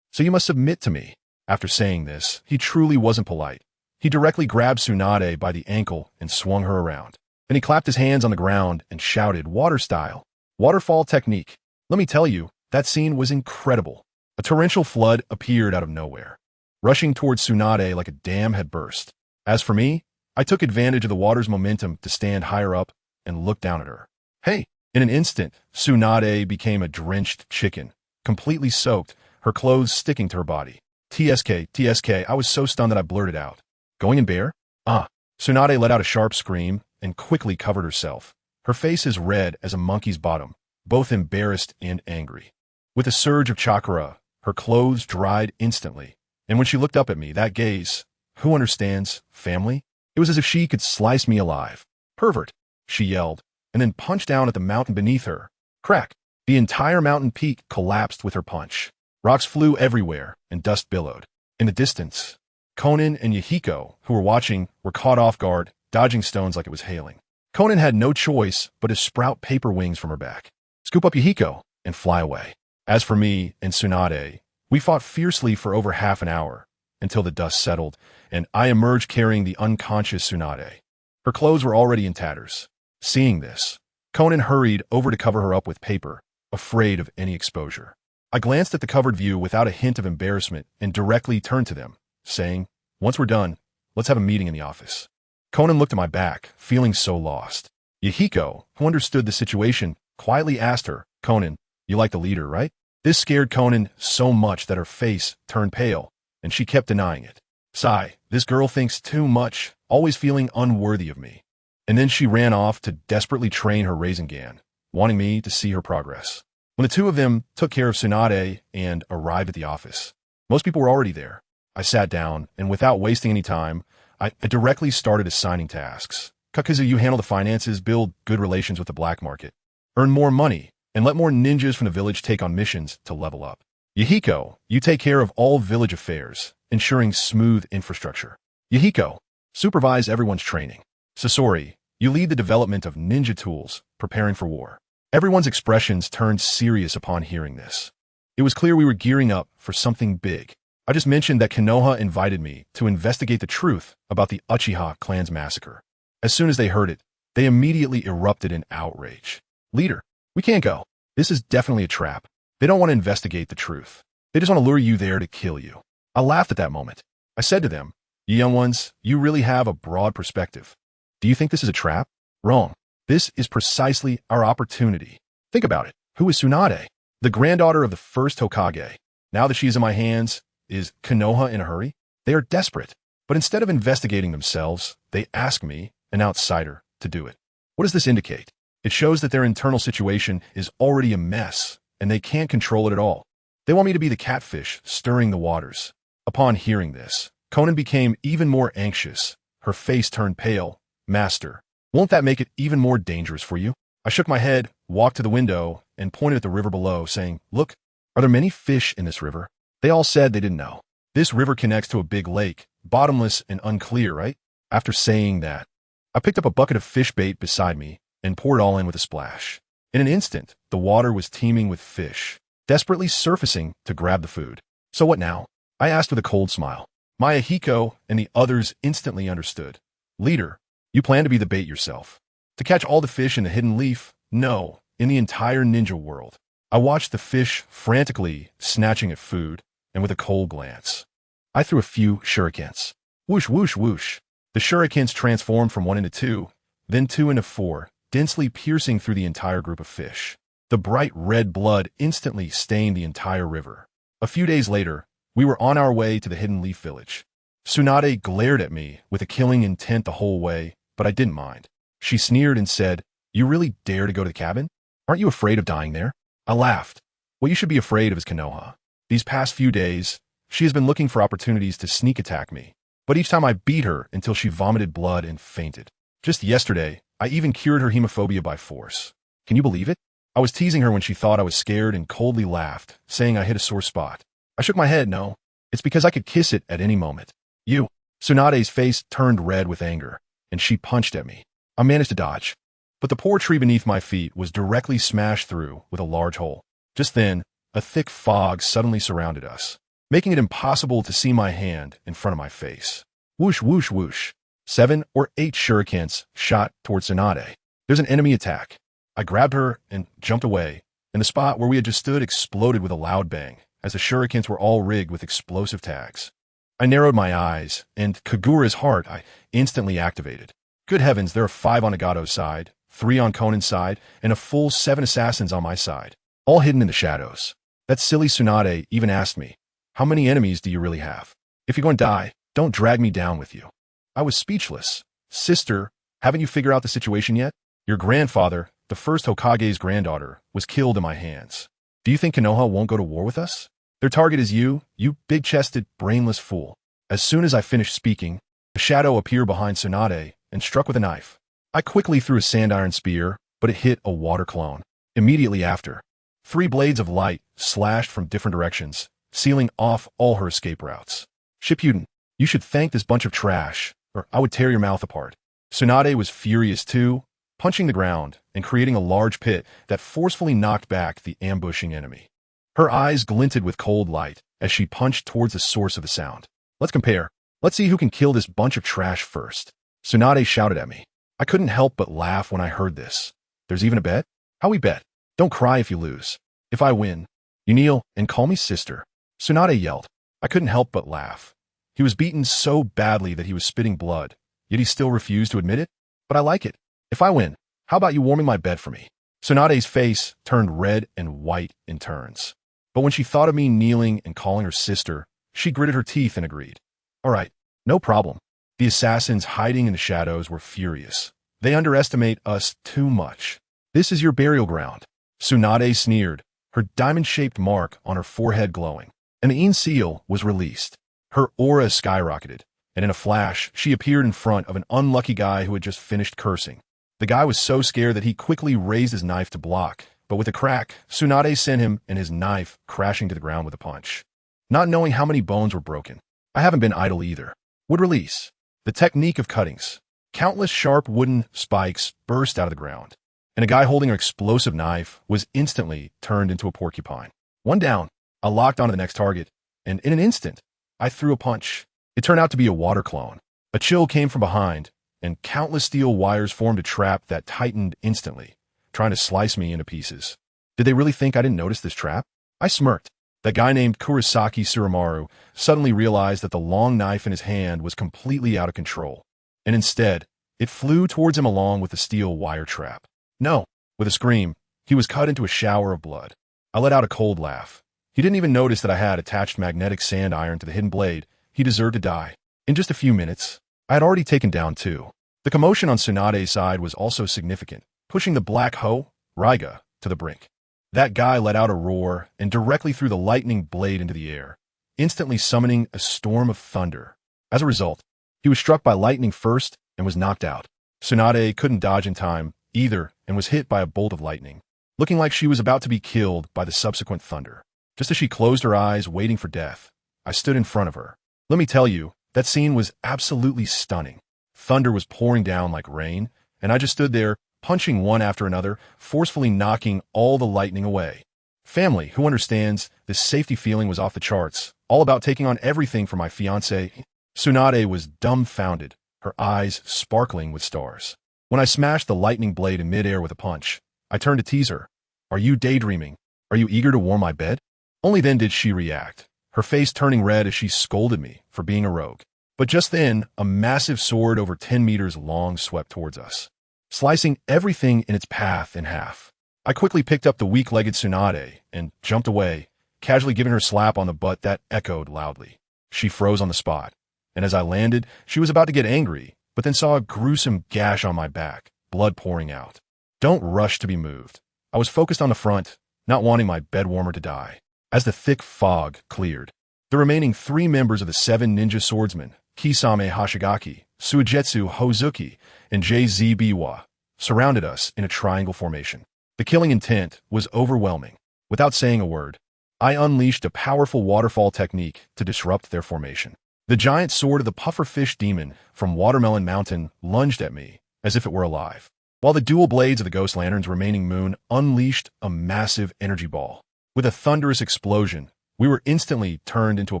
A: so you must submit to me. After saying this, he truly wasn't polite. He directly grabbed Tsunade by the ankle and swung her around. Then he clapped his hands on the ground and shouted, water style. Waterfall technique. Let me tell you, that scene was incredible. A torrential flood appeared out of nowhere, rushing towards Tsunade like a dam had burst. As for me, I took advantage of the water's momentum to stand higher up and look down at her. Hey! In an instant, Tsunade became a drenched chicken, completely soaked, her clothes sticking to her body. TSK, I was so stunned that I blurted out. Going in bear? Tsunade let out a sharp scream and quickly covered herself. Her face as red as a monkey's bottom, both embarrassed and angry. With a surge of chakra, her clothes dried instantly, and when she looked up at me, that gaze, who understands, family? It was as if she could slice me alive. Pervert, she yelled, and then punched down at the mountain beneath her. Crack! The entire mountain peak collapsed with her punch. Rocks flew everywhere, and dust billowed. In the distance, Konan and Yahiko, who were watching, were caught off guard, dodging stones like it was hailing. Konan had no choice but to sprout paper wings from her back, scoop up Yahiko, and fly away. As for me and Tsunade, we fought fiercely for over half an hour, until the dust settled, and I emerged carrying the unconscious Tsunade. Her clothes were already in tatters. Seeing this, Konan hurried over to cover her up with paper, afraid of any exposure. I glanced at the covered view without a hint of embarrassment and directly turned to them, saying, once we're done, let's have a meeting in the office. Konan looked at my back, feeling so lost. Yahiko, who understood the situation, quietly asked her, Konan, you like the leader, right? This scared Konan so much that her face turned pale, and she kept denying it. Sigh, this girl thinks too much, always feeling unworthy of me. And then she ran off to desperately train her Rasengan, wanting me to see her progress. When the two of them took care of Tsunade and arrived at the office, most people were already there. I sat down, and without wasting any time, I directly started assigning tasks. Kakuzu, you handle the finances, build good relations with the black market, earn more money, and let more ninjas from the village take on missions to level up. Yahiko, you take care of all village affairs, ensuring smooth infrastructure. Yahiko, supervise everyone's training. Sasori, you lead the development of ninja tools, preparing for war. Everyone's expressions turned serious upon hearing this. It was clear we were gearing up for something big. I just mentioned that Konoha invited me to investigate the truth about the Uchiha clan's massacre. As soon as they heard it, they immediately erupted in outrage. Leader, we can't go. This is definitely a trap. They don't want to investigate the truth. They just want to lure you there to kill you. I laughed at that moment. I said to them, you young ones, you really have a broad perspective. Do you think this is a trap? Wrong. This is precisely our opportunity. Think about it. Who is Tsunade? The granddaughter of the first Hokage. Now that she's in my hands, is Konoha in a hurry? They are desperate. But instead of investigating themselves, they ask me, an outsider, to do it. What does this indicate? It shows that their internal situation is already a mess, and they can't control it at all. They want me to be the catfish stirring the waters. Upon hearing this, Konan became even more anxious. Her face turned pale. Master, won't that make it even more dangerous for you? I shook my head, walked to the window, and pointed at the river below, saying, look, are there many fish in this river? They all said they didn't know. This river connects to a big lake, bottomless and unclear, right? After saying that, I picked up a bucket of fish bait beside me and poured it all in with a splash. In an instant, the water was teeming with fish. desperately surfacing to grab the food. So what now? I asked with a cold smile. Yahiko and the others instantly understood. Leader, you plan to be the bait yourself. To catch all the fish in the hidden leaf? No, in the entire ninja world. I watched the fish frantically snatching at food, and with a cold glance, I threw a few shurikens. Whoosh, whoosh, whoosh. The shurikens transformed from 1 into 2, then 2 into 4, densely piercing through the entire group of fish. The bright red blood instantly stained the entire river. A few days later, we were on our way to the Hidden Leaf Village. Tsunade glared at me with a killing intent the whole way, but I didn't mind. She sneered and said, "You really dare to go to the cabin? Aren't you afraid of dying there?" I laughed. What you should be afraid of is Konoha. These past few days, she has been looking for opportunities to sneak attack me, but each time I beat her until she vomited blood and fainted. Just yesterday, I even cured her hemophobia by force. Can you believe it? I was teasing her when she thought I was scared and coldly laughed, saying I hit a sore spot. I shook my head. No, it's because I could kiss it at any moment. You. Tsunade's face turned red with anger, and she punched at me. I managed to dodge, but the poor tree beneath my feet was directly smashed through with a large hole. Just then, a thick fog suddenly surrounded us, making it impossible to see my hand in front of my face. Whoosh, whoosh, whoosh. 7 or 8 shurikens shot towards Tsunade. There's an enemy attack. I grabbed her and jumped away, and the spot where we had just stood exploded with a loud bang, as the shurikens were all rigged with explosive tags. I narrowed my eyes, and Kagura's heart I instantly activated. Good heavens, there are 5 on Nagato's side, 3 on Konan's side, and a full 7 assassins on my side, all hidden in the shadows. That silly Tsunade even asked me, "How many enemies do you really have? If you're going to die, don't drag me down with you." I was speechless. Sister, haven't you figured out the situation yet? Your grandfather, the first Hokage's granddaughter, was killed in my hands. Do you think Konoha won't go to war with us? Their target is you big-chested, brainless fool. As soon as I finished speaking, a shadow appeared behind Tsunade and struck with a knife. I quickly threw a sandiron spear, but it hit a water clone. Immediately after, 3 blades of light slashed from different directions, sealing off all her escape routes. Shippuden, you should thank this bunch of trash, or I would tear your mouth apart. Tsunade was furious too, punching the ground and creating a large pit that forcefully knocked back the ambushing enemy. Her eyes glinted with cold light as she punched towards the source of the sound. Let's compare. Let's see who can kill this bunch of trash first. Tsunade shouted at me. I couldn't help but laugh when I heard this. There's even a bet? How we bet? Don't cry if you lose. If I win, you kneel and call me sister. Tsunade yelled. I couldn't help but laugh. He was beaten so badly that he was spitting blood, yet he still refused to admit it. But I like it. If I win, how about you warming my bed for me? Tsunade's face turned red and white in turns. But when she thought of me kneeling and calling her sister, she gritted her teeth and agreed. All right, no problem. The assassins hiding in the shadows were furious. They underestimate us too much. This is your burial ground. Tsunade sneered, her diamond-shaped mark on her forehead glowing. And the seal was released. Her aura skyrocketed, and in a flash, she appeared in front of an unlucky guy who had just finished cursing. The guy was so scared that he quickly raised his knife to block, but with a crack, Tsunade sent him and his knife crashing to the ground with a punch. Not knowing how many bones were broken, I haven't been idle either. Wood release. The technique of cuttings. Countless sharp wooden spikes burst out of the ground, and a guy holding an explosive knife was instantly turned into a porcupine. One down, I locked onto the next target, and in an instant, I threw a punch. It turned out to be a water clone. A chill came from behind, and countless steel wires formed a trap that tightened instantly, trying to slice me into pieces. Did they really think I didn't notice this trap? I smirked. That guy named Kurosaki Suramaru suddenly realized that the long knife in his hand was completely out of control, and instead, it flew towards him along with the steel wire trap. No! With a scream, he was cut into a shower of blood. I let out a cold laugh. He didn't even notice that I had attached magnetic sand iron to the hidden blade. He deserved to die. In just a few minutes, I had already taken down 2. The commotion on Tsunade's side was also significant, pushing the black hoe, Raiga, to the brink. That guy let out a roar and directly threw the lightning blade into the air, instantly summoning a storm of thunder. As a result, he was struck by lightning first and was knocked out. Tsunade couldn't dodge in time either and was hit by a bolt of lightning, looking like she was about to be killed by the subsequent thunder. Just as she closed her eyes waiting for death, I stood in front of her. Let me tell you, that scene was absolutely stunning. Thunder was pouring down like rain, and I just stood there, punching one after another, forcefully knocking all the lightning away. Family, who understands? This safety feeling was off the charts, all about taking on everything for my fiancé. Tsunade was dumbfounded, her eyes sparkling with stars. When I smashed the lightning blade in midair with a punch, I turned to tease her. Are you daydreaming? Are you eager to warm my bed? Only then did she react, her face turning red as she scolded me for being a rogue. But just then, a massive sword over 10 meters long swept towards us, slicing everything in its path in half. I quickly picked up the weak-legged Tsunade and jumped away, casually giving her a slap on the butt that echoed loudly. She froze on the spot, and as I landed, she was about to get angry, but then saw a gruesome gash on my back, blood pouring out. Don't rush to be moved. I was focused on the front, not wanting my bedwarmer to die. As the thick fog cleared, the remaining 3 members of the 7 ninja swordsmen, Kisame Hashigaki, Suigetsu Hozuki, and JZ Biwa, surrounded us in a triangle formation. The killing intent was overwhelming. Without saying a word, I unleashed a powerful waterfall technique to disrupt their formation. The giant sword of the pufferfish demon from Watermelon Mountain lunged at me as if it were alive, while the dual blades of the Ghost Lantern's remaining moon unleashed a massive energy ball. With a thunderous explosion, we were instantly turned into a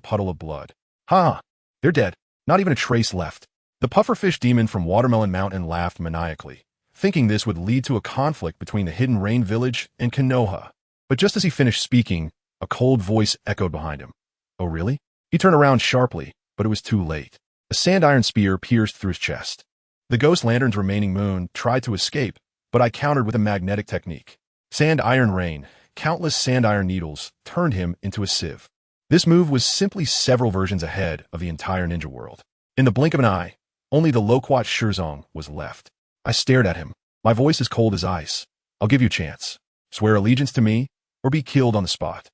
A: puddle of blood. Ha! They're dead. Not even a trace left. The pufferfish demon from Watermelon Mountain laughed maniacally, thinking this would lead to a conflict between the Hidden Rain Village and Konoha. But just as he finished speaking, a cold voice echoed behind him. Oh, really? He turned around sharply, but it was too late. A sand iron spear pierced through his chest. The Ghost Lantern's remaining moon tried to escape, but I countered with a magnetic technique. Sand iron rain, countless sand iron needles, turned him into a sieve. This move was simply several versions ahead of the entire ninja world. In the blink of an eye, only the Loquat Shirzong was left. I stared at him, my voice as cold as ice. I'll give you a chance. Swear allegiance to me, or be killed on the spot.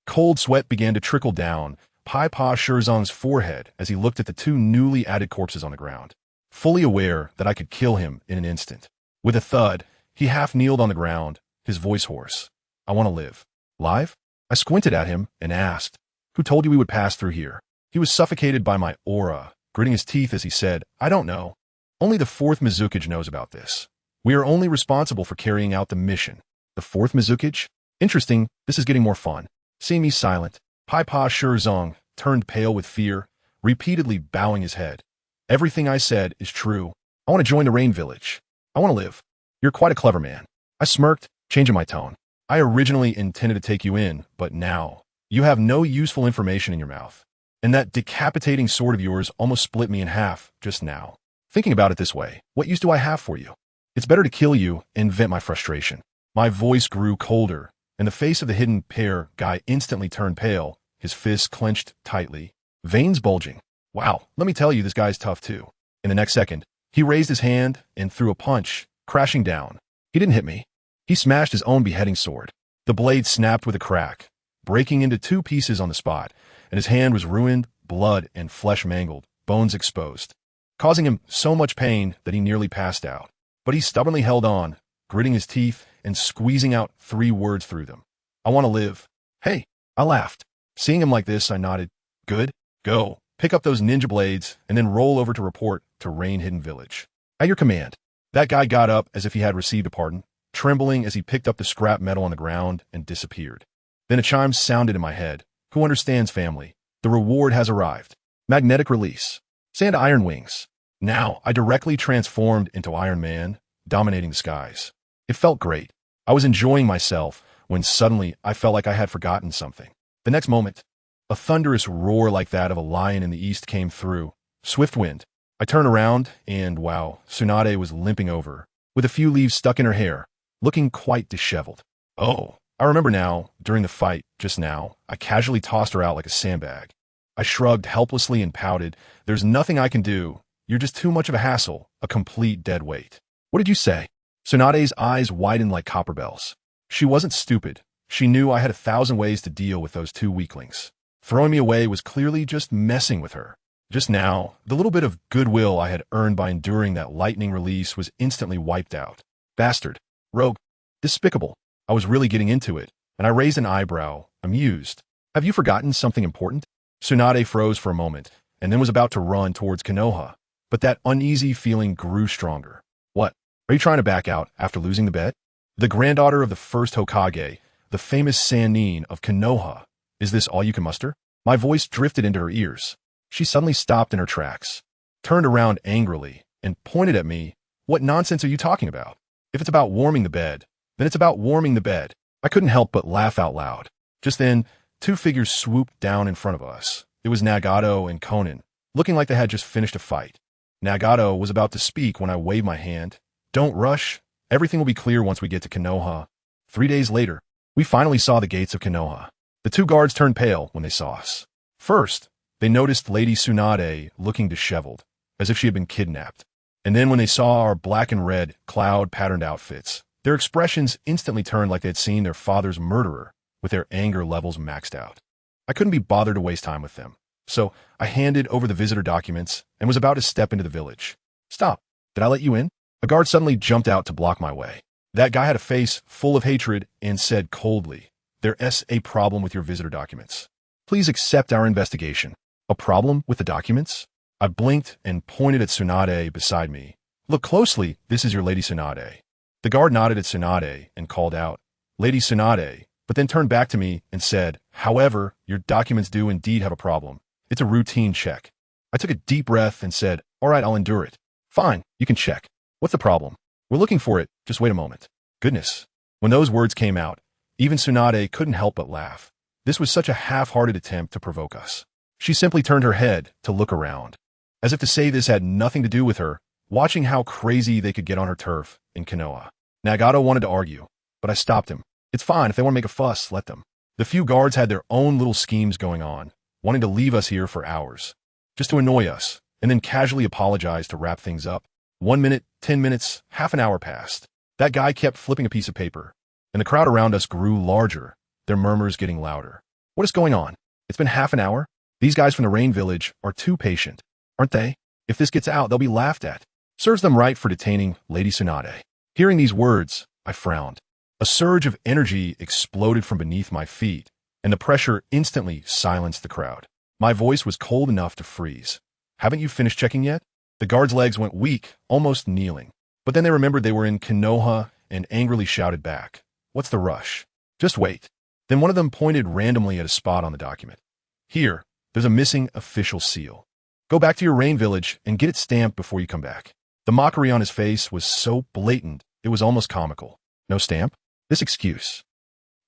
A: Cold sweat began to trickle down Pai Pa Shirzong's forehead as he looked at the 2 newly added corpses on the ground, fully aware that I could kill him in an instant. With a thud, he half kneeled on the ground, his voice hoarse. I want to live. Live? I squinted at him and asked, who told you we would pass through here? He was suffocated by my aura, gritting his teeth as he said, I don't know. Only the 4th Mizukage knows about this. We are only responsible for carrying out the mission. The 4th Mizukage? Interesting, this is getting more fun. Seeing me silent, Pai Pa Shirzong turned pale with fear, repeatedly bowing his head. Everything I said is true. I want to join the Rain Village. I want to live. You're quite a clever man. I smirked, changing my tone. I originally intended to take you in, but now, you have no useful information in your mouth. And that decapitating sword of yours almost split me in half just now. Thinking about it this way, what use do I have for you? It's better to kill you and vent my frustration. My voice grew colder, and the face of the hidden pair guy instantly turned pale, his fists clenched tightly, veins bulging. Wow, let me tell you, this guy's tough too. In the next second, he raised his hand and threw a punch, crashing down. He didn't hit me. He smashed his own beheading sword. The blade snapped with a crack, breaking into 2 pieces on the spot, and his hand was ruined, blood and flesh mangled, bones exposed, causing him so much pain that he nearly passed out. But he stubbornly held on, gritting his teeth and squeezing out 3 words through them. I want to live. Hey, I laughed. Seeing him like this, I nodded. Good, go. Pick up those ninja blades and then roll over to report to Rain Hidden Village. At your command. That guy got up as if he had received a pardon, trembling as he picked up the scrap metal on the ground and disappeared. Then a chime sounded in my head. Who understands, family? The reward has arrived. Magnetic release. Sand iron wings. Now, I directly transformed into Iron Man, dominating the skies. It felt great. I was enjoying myself when suddenly I felt like I had forgotten something. The next moment, a thunderous roar like that of a lion in the east came through. Swift wind. I turned around and, wow, Tsunade was limping over, with a few leaves stuck in her hair, looking quite disheveled. Oh, I remember now, during the fight, just now, I casually tossed her out like a sandbag. I shrugged helplessly and pouted, there's nothing I can do. You're just too much of a hassle, a complete dead weight. What did you say? Tsunade's eyes widened like copper bells. She wasn't stupid. She knew I had 1,000 ways to deal with those 2 weaklings. Throwing me away was clearly just messing with her. Just now, the little bit of goodwill I had earned by enduring that lightning release was instantly wiped out. Bastard. Rogue. Despicable. I was really getting into it, and I raised an eyebrow, amused. Have you forgotten something important? Tsunade froze for a moment, and then was about to run towards Konoha, but that uneasy feeling grew stronger. What? Are you trying to back out after losing the bet? The granddaughter of the first Hokage, the famous Sannin of Konoha. Is this all you can muster? My voice drifted into her ears. She suddenly stopped in her tracks, turned around angrily, and pointed at me. What nonsense are you talking about? If it's about warming the bed, then it's about warming the bed. I couldn't help but laugh out loud. Just then, two figures swooped down in front of us. It was Nagato and Konan, looking like they had just finished a fight. Nagato was about to speak when I waved my hand. Don't rush. Everything will be clear once we get to Konoha. 3 days later, we finally saw the gates of Konoha. The two guards turned pale when they saw us. First, they noticed Lady Tsunade looking disheveled, as if she had been kidnapped. And then when they saw our black and red, cloud-patterned outfits, their expressions instantly turned like they had seen their father's murderer, with their anger levels maxed out. I couldn't be bothered to waste time with them, so I handed over the visitor documents and was about to step into the village. Stop. Did I let you in? A guard suddenly jumped out to block my way. That guy had a face full of hatred and said coldly, "There's a problem with your visitor documents. Please accept our investigation." A problem with the documents? I blinked and pointed at Tsunade beside me. Look closely, this is your Lady Tsunade. The guard nodded at Tsunade and called out, "Lady Tsunade," but then turned back to me and said, "However, your documents do indeed have a problem. It's a routine check." I took a deep breath and said, "All right, I'll endure it." "Fine, you can check. What's the problem?" "We're looking for it. Just wait a moment." Goodness. When those words came out, even Tsunade couldn't help but laugh. This was such a half-hearted attempt to provoke us. She simply turned her head to look around, as if to say this had nothing to do with her, watching how crazy they could get on her turf in Konoha. Nagato wanted to argue, but I stopped him. It's fine, if they want to make a fuss, let them. The few guards had their own little schemes going on, wanting to leave us here for hours, just to annoy us, and then casually apologize to wrap things up. 1 minute, 10 minutes, half an hour passed. That guy kept flipping a piece of paper, and the crowd around us grew larger, their murmurs getting louder. What is going on? It's been half an hour? These guys from the Rain Village are too patient, aren't they? If this gets out, they'll be laughed at. Serves them right for detaining Lady Tsunade. Hearing these words, I frowned. A surge of energy exploded from beneath my feet, and the pressure instantly silenced the crowd. My voice was cold enough to freeze. Haven't you finished checking yet? The guards' legs went weak, almost kneeling. But then they remembered they were in Konoha and angrily shouted back, "What's the rush? Just wait." Then one of them pointed randomly at a spot on the document. "Here, there's a missing official seal. Go back to your Rain Village and get it stamped before you come back." The mockery on his face was so blatant, it was almost comical. No stamp? This excuse.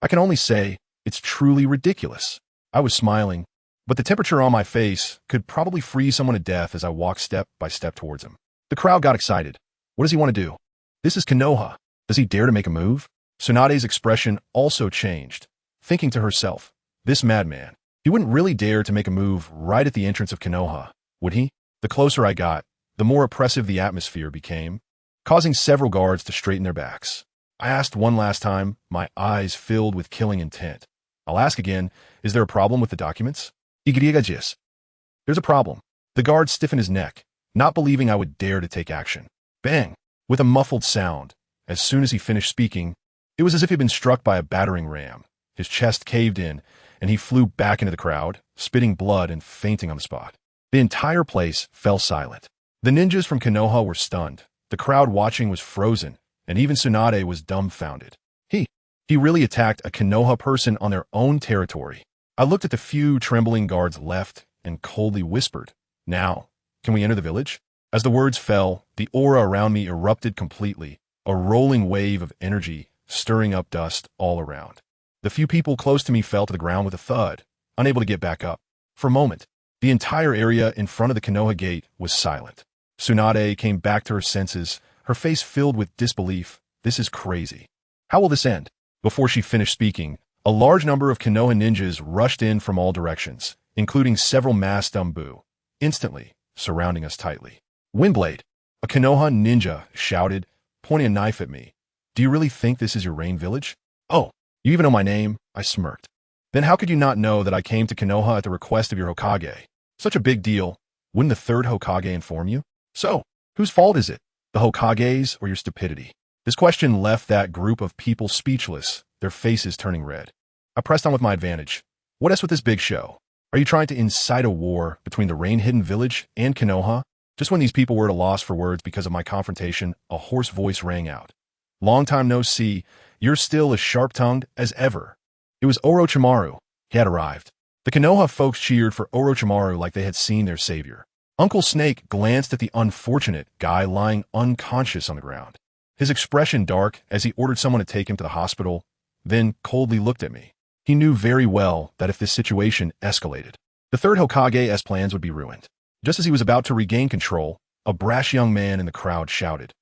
A: I can only say, it's truly ridiculous. I was smiling, but the temperature on my face could probably freeze someone to death as I walked step by step towards him. The crowd got excited. What does he want to do? This is Konoha. Does he dare to make a move? Tsunade's expression also changed, thinking to herself, this madman. He wouldn't really dare to make a move right at the entrance of Konoha, would he? The closer I got, the more oppressive the atmosphere became, causing several guards to straighten their backs. I asked one last time, my eyes filled with killing intent. I'll ask again, is there a problem with the documents? There's a problem. The guard stiffened his neck, not believing I would dare to take action. Bang! With a muffled sound. As soon as he finished speaking, it was as if he'd been struck by a battering ram. His chest caved in, and he flew back into the crowd, spitting blood and fainting on the spot. The entire place fell silent. The ninjas from Konoha were stunned. The crowd watching was frozen, and even Tsunade was dumbfounded. He really attacked a Konoha person on their own territory. I looked at the few trembling guards left and coldly whispered, "Now, can we enter the village?" As the words fell, the aura around me erupted completely, a rolling wave of energy stirring up dust all around. The few people close to me fell to the ground with a thud, unable to get back up. For a moment, the entire area in front of the Konoha gate was silent. Tsunade came back to her senses, her face filled with disbelief. This is crazy. How will this end? Before she finished speaking, a large number of Konoha ninjas rushed in from all directions, including several masked Umbu, instantly surrounding us tightly. "Windblade!" A Konoha ninja shouted, pointing a knife at me. "Do you really think this is your Rain Village?" "Oh, you even know my name?" I smirked. "Then how could you not know that I came to Konoha at the request of your Hokage? Such a big deal. Wouldn't the third Hokage inform you? So, whose fault is it? The Hokage's or your stupidity?" This question left that group of people speechless, their faces turning red. I pressed on with my advantage. "What else with this big show? Are you trying to incite a war between the Rain-Hidden Village and Konoha?" Just when these people were at a loss for words because of my confrontation, a hoarse voice rang out. "Long time no see. You're still as sharp-tongued as ever. It was Orochimaru. He had arrived. The Konoha folks cheered for Orochimaru like they had seen their savior. Uncle Snake glanced at the unfortunate guy lying unconscious on the ground. His expression dark as he ordered someone to take him to the hospital, then coldly looked at me. He knew very well that if this situation escalated, the third Hokage's plans would be ruined. Just as he was about to regain control, a brash young man in the crowd shouted,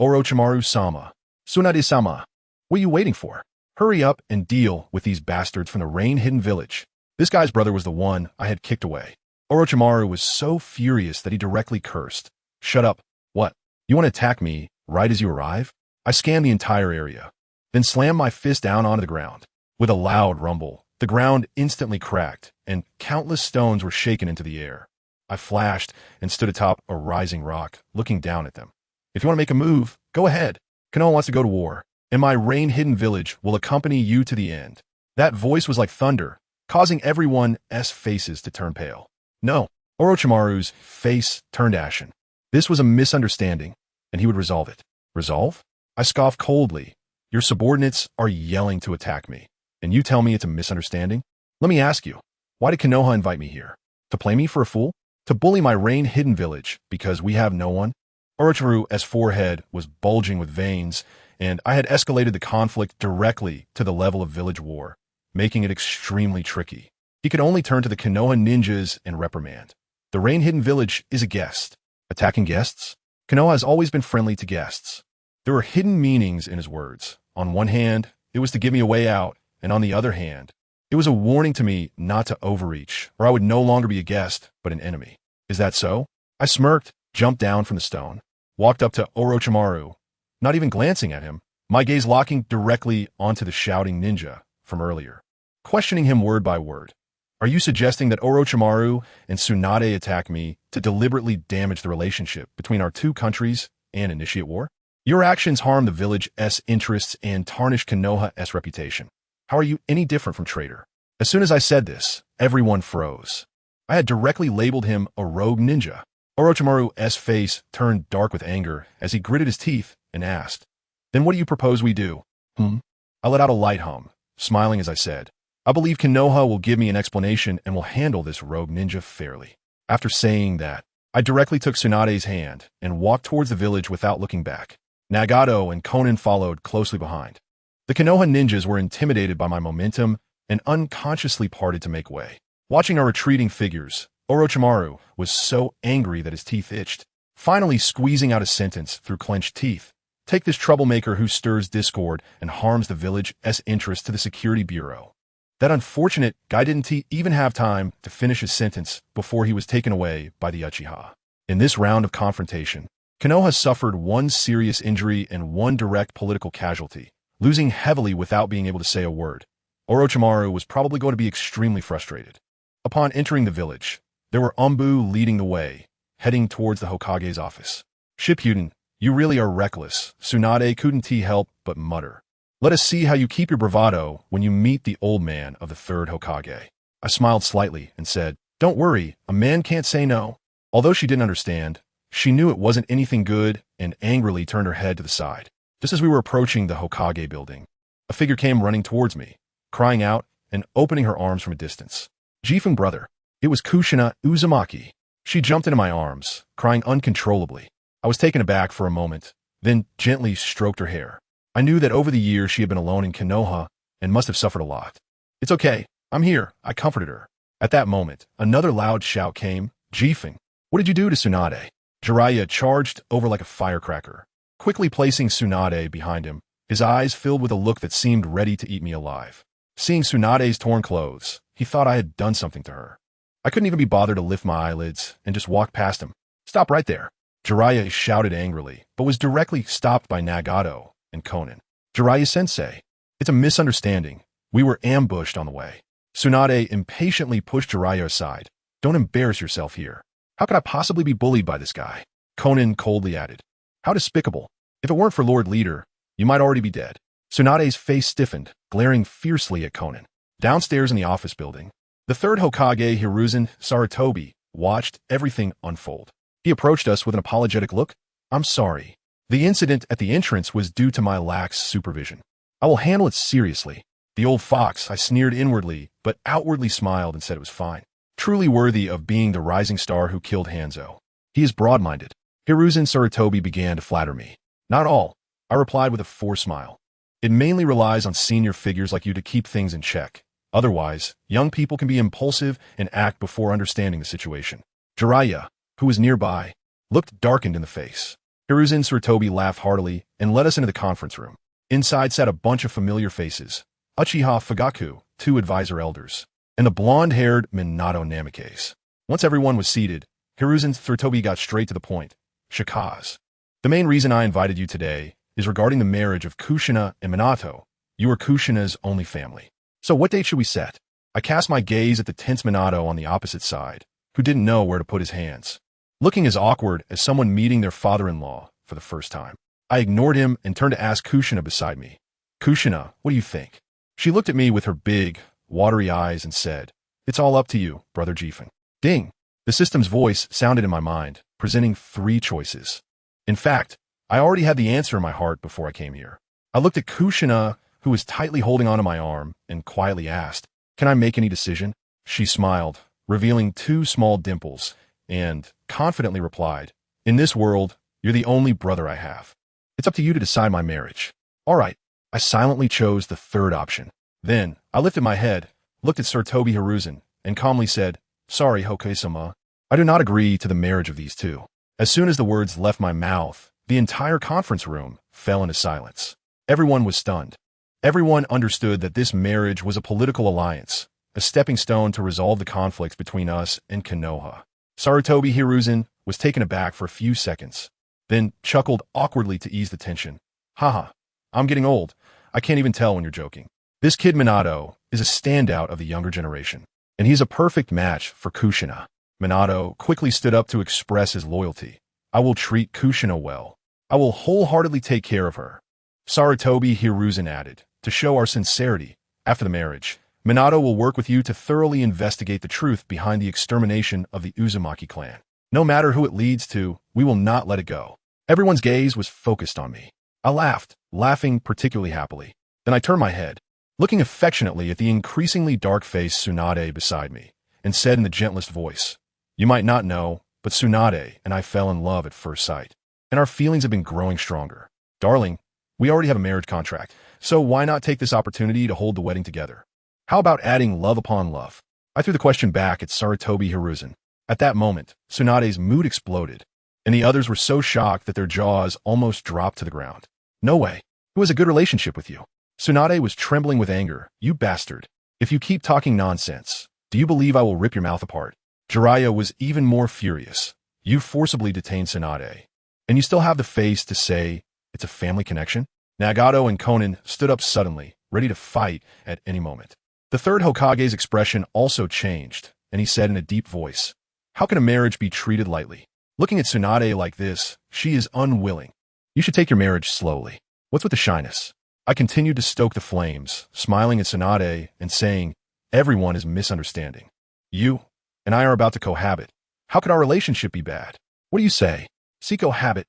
A: "Orochimaru-sama, Tsunade-sama, what are you waiting for? Hurry up and deal with these bastards from the rain-hidden village." This guy's brother was the one I had kicked away. Orochimaru was so furious that he directly cursed. "Shut up. What? You want to attack me right as you arrive?" I scanned the entire area, then slammed my fist down onto the ground. With a loud rumble, the ground instantly cracked, and countless stones were shaken into the air. I flashed and stood atop a rising rock, looking down at them. "If you want to make a move, go ahead. Konoha wants to go to war, and my rain-hidden village will accompany you to the end." That voice was like thunder, causing everyone's faces to turn pale. No, Orochimaru's face turned ashen. This was a misunderstanding, and he would resolve it. Resolve? I scoffed coldly. Your subordinates are yelling to attack me, and you tell me it's a misunderstanding? Let me ask you, why did Konoha invite me here? To play me for a fool? To bully my rain-hidden village because we have no one? Orochimaru's forehead was bulging with veins, and I had escalated the conflict directly to the level of village war, making it extremely tricky. He could only turn to the Konoha ninjas and reprimand. The rain-hidden village is a guest. Attacking guests? Konoha has always been friendly to guests. There were hidden meanings in his words. On one hand, it was to give me a way out, and on the other hand, it was a warning to me not to overreach, or I would no longer be a guest, but an enemy. Is that so? I smirked, jumped down from the stone, walked up to Orochimaru, not even glancing at him, my gaze locking directly onto the shouting ninja from earlier, questioning him word by word. Are you suggesting that Orochimaru and Tsunade attack me to deliberately damage the relationship between our two countries and initiate war? Your actions harm the village's interests and tarnish Konoha's reputation. How are you any different from traitor? As soon as I said this, everyone froze. I had directly labeled him a rogue ninja. Orochimaru's face turned dark with anger as he gritted his teeth and asked, "Then what do you propose we do?" I let out a light hum, smiling as I said, "I believe Konoha will give me an explanation and will handle this rogue ninja fairly." After saying that, I directly took Tsunade's hand and walked towards the village without looking back. Nagato and Konan followed closely behind. The Konoha ninjas were intimidated by my momentum and unconsciously parted to make way. Watching our retreating figures, Orochimaru was so angry that his teeth itched, finally squeezing out a sentence through clenched teeth. "Take this troublemaker who stirs discord and harms the village's interest to the Security Bureau." That unfortunate guy didn't even have time to finish his sentence before he was taken away by the Uchiha. In this round of confrontation, Konoha suffered one serious injury and one direct political casualty, losing heavily without being able to say a word. Orochimaru was probably going to be extremely frustrated. Upon entering the village, there were Umbu leading the way, heading towards the Hokage's office. "Shippuden, you really are reckless," Tsunade couldn't help but mutter. "Let us see how you keep your bravado when you meet the old man of the third Hokage." I smiled slightly and said, "Don't worry, a man can't say no." Although she didn't understand, she knew it wasn't anything good and angrily turned her head to the side. Just as we were approaching the Hokage building, a figure came running towards me, crying out and opening her arms from a distance. "Jifun brother." It was Kushina Uzumaki. She jumped into my arms, crying uncontrollably. I was taken aback for a moment, then gently stroked her hair. I knew that over the years she had been alone in Konoha and must have suffered a lot. "It's okay, I'm here," I comforted her. At that moment, another loud shout came, "Jifun, what did you do to Tsunade?" Jiraiya charged over like a firecracker, quickly placing Tsunade behind him, his eyes filled with a look that seemed ready to eat me alive. Seeing Tsunade's torn clothes, he thought I had done something to her. I couldn't even be bothered to lift my eyelids and just walked past him. "Stop right there." Jiraiya shouted angrily, but was directly stopped by Nagato and Konan. "Jiraiya-sensei, it's a misunderstanding. We were ambushed on the way." Tsunade impatiently pushed Jiraiya aside. "Don't embarrass yourself here. How could I possibly be bullied by this guy?" Konan coldly added, "How despicable. If it weren't for Lord Leader, you might already be dead." Tsunade's face stiffened, glaring fiercely at Konan. Downstairs in the office building, the third Hokage, Hiruzen Sarutobi, watched everything unfold. He approached us with an apologetic look. "I'm sorry. The incident at the entrance was due to my lax supervision. I will handle it seriously. The old fox, I sneered inwardly, but outwardly smiled and said it was fine. Truly worthy of being the rising star who killed Hanzo. He is broad-minded. Hiruzen Sarutobi began to flatter me. Not all, I replied with a forced smile. It mainly relies on senior figures like you to keep things in check. Otherwise, young people can be impulsive and act before understanding the situation. Jiraiya, who was nearby, looked darkened in the face. Hiruzen Sarutobi laughed heartily and led us into the conference room. Inside sat a bunch of familiar faces. Uchiha Fugaku, 2 advisor elders, and the blonde-haired Minato Namikaze. Once everyone was seated, Hiruzen Sarutobi got straight to the point. Shikaz. The main reason I invited you today is regarding the marriage of Kushina and Minato. You are Kushina's only family. So what date should we set? I cast my gaze at the tense Minato on the opposite side, who didn't know where to put his hands. Looking as awkward as someone meeting their father-in-law for the first time. I ignored him and turned to ask Kushina beside me. Kushina, what do you think? She looked at me with her big, watery eyes and said, It's all up to you, Brother Jifen. Ding! The system's voice sounded in my mind, presenting 3 choices. In fact, I already had the answer in my heart before I came here. I looked at Kushina, who was tightly holding onto my arm, and quietly asked, Can I make any decision? She smiled, revealing 2 small dimples, and confidently replied, In this world, you're the only brother I have. It's up to you to decide my marriage. All right. I silently chose the 3rd option. Then, I lifted my head, looked at Sir Toby Hiruzen, and calmly said, Sorry, Hoke-sama. I do not agree to the marriage of these 2. As soon as the words left my mouth, the entire conference room fell into silence. Everyone was stunned. Everyone understood that this marriage was a political alliance, a stepping stone to resolve the conflicts between us and Konoha. Sarutobi Hiruzen was taken aback for a few seconds, then chuckled awkwardly to ease the tension. Haha, I'm getting old. I can't even tell when you're joking. This kid Minato is a standout of the younger generation, and he's a perfect match for Kushina. Minato quickly stood up to express his loyalty. I will treat Kushina well. I will wholeheartedly take care of her. Sarutobi Hiruzen added, to show our sincerity, after the marriage, Minato will work with you to thoroughly investigate the truth behind the extermination of the Uzumaki clan. No matter who it leads to, we will not let it go. Everyone's gaze was focused on me. I laughed, laughing particularly happily. Then I turned my head, looking affectionately at the increasingly dark-faced Tsunade beside me, and said in the gentlest voice, You might not know, but Tsunade and I fell in love at first sight, and our feelings have been growing stronger. Darling, we already have a marriage contract, so why not take this opportunity to hold the wedding together? How about adding love upon love? I threw the question back at Sarutobi Hiruzen. At that moment, Tsunade's mood exploded, and the others were so shocked that their jaws almost dropped to the ground. No way. Who has a good relationship with you? Tsunade was trembling with anger. You bastard. If you keep talking nonsense, do you believe I will rip your mouth apart? Jiraiya was even more furious. You forcibly detained Tsunade, and you still have the face to say it's a family connection? Nagato and Konan stood up suddenly, ready to fight at any moment. The 3rd Hokage's expression also changed, and he said in a deep voice, How can a marriage be treated lightly? Looking at Tsunade like this, she is unwilling. You should take your marriage slowly. What's with the shyness? I continued to stoke the flames, smiling at Tsunade and saying, Everyone is misunderstanding. You and I are about to cohabit. How could our relationship be bad? What do you say? See cohabit?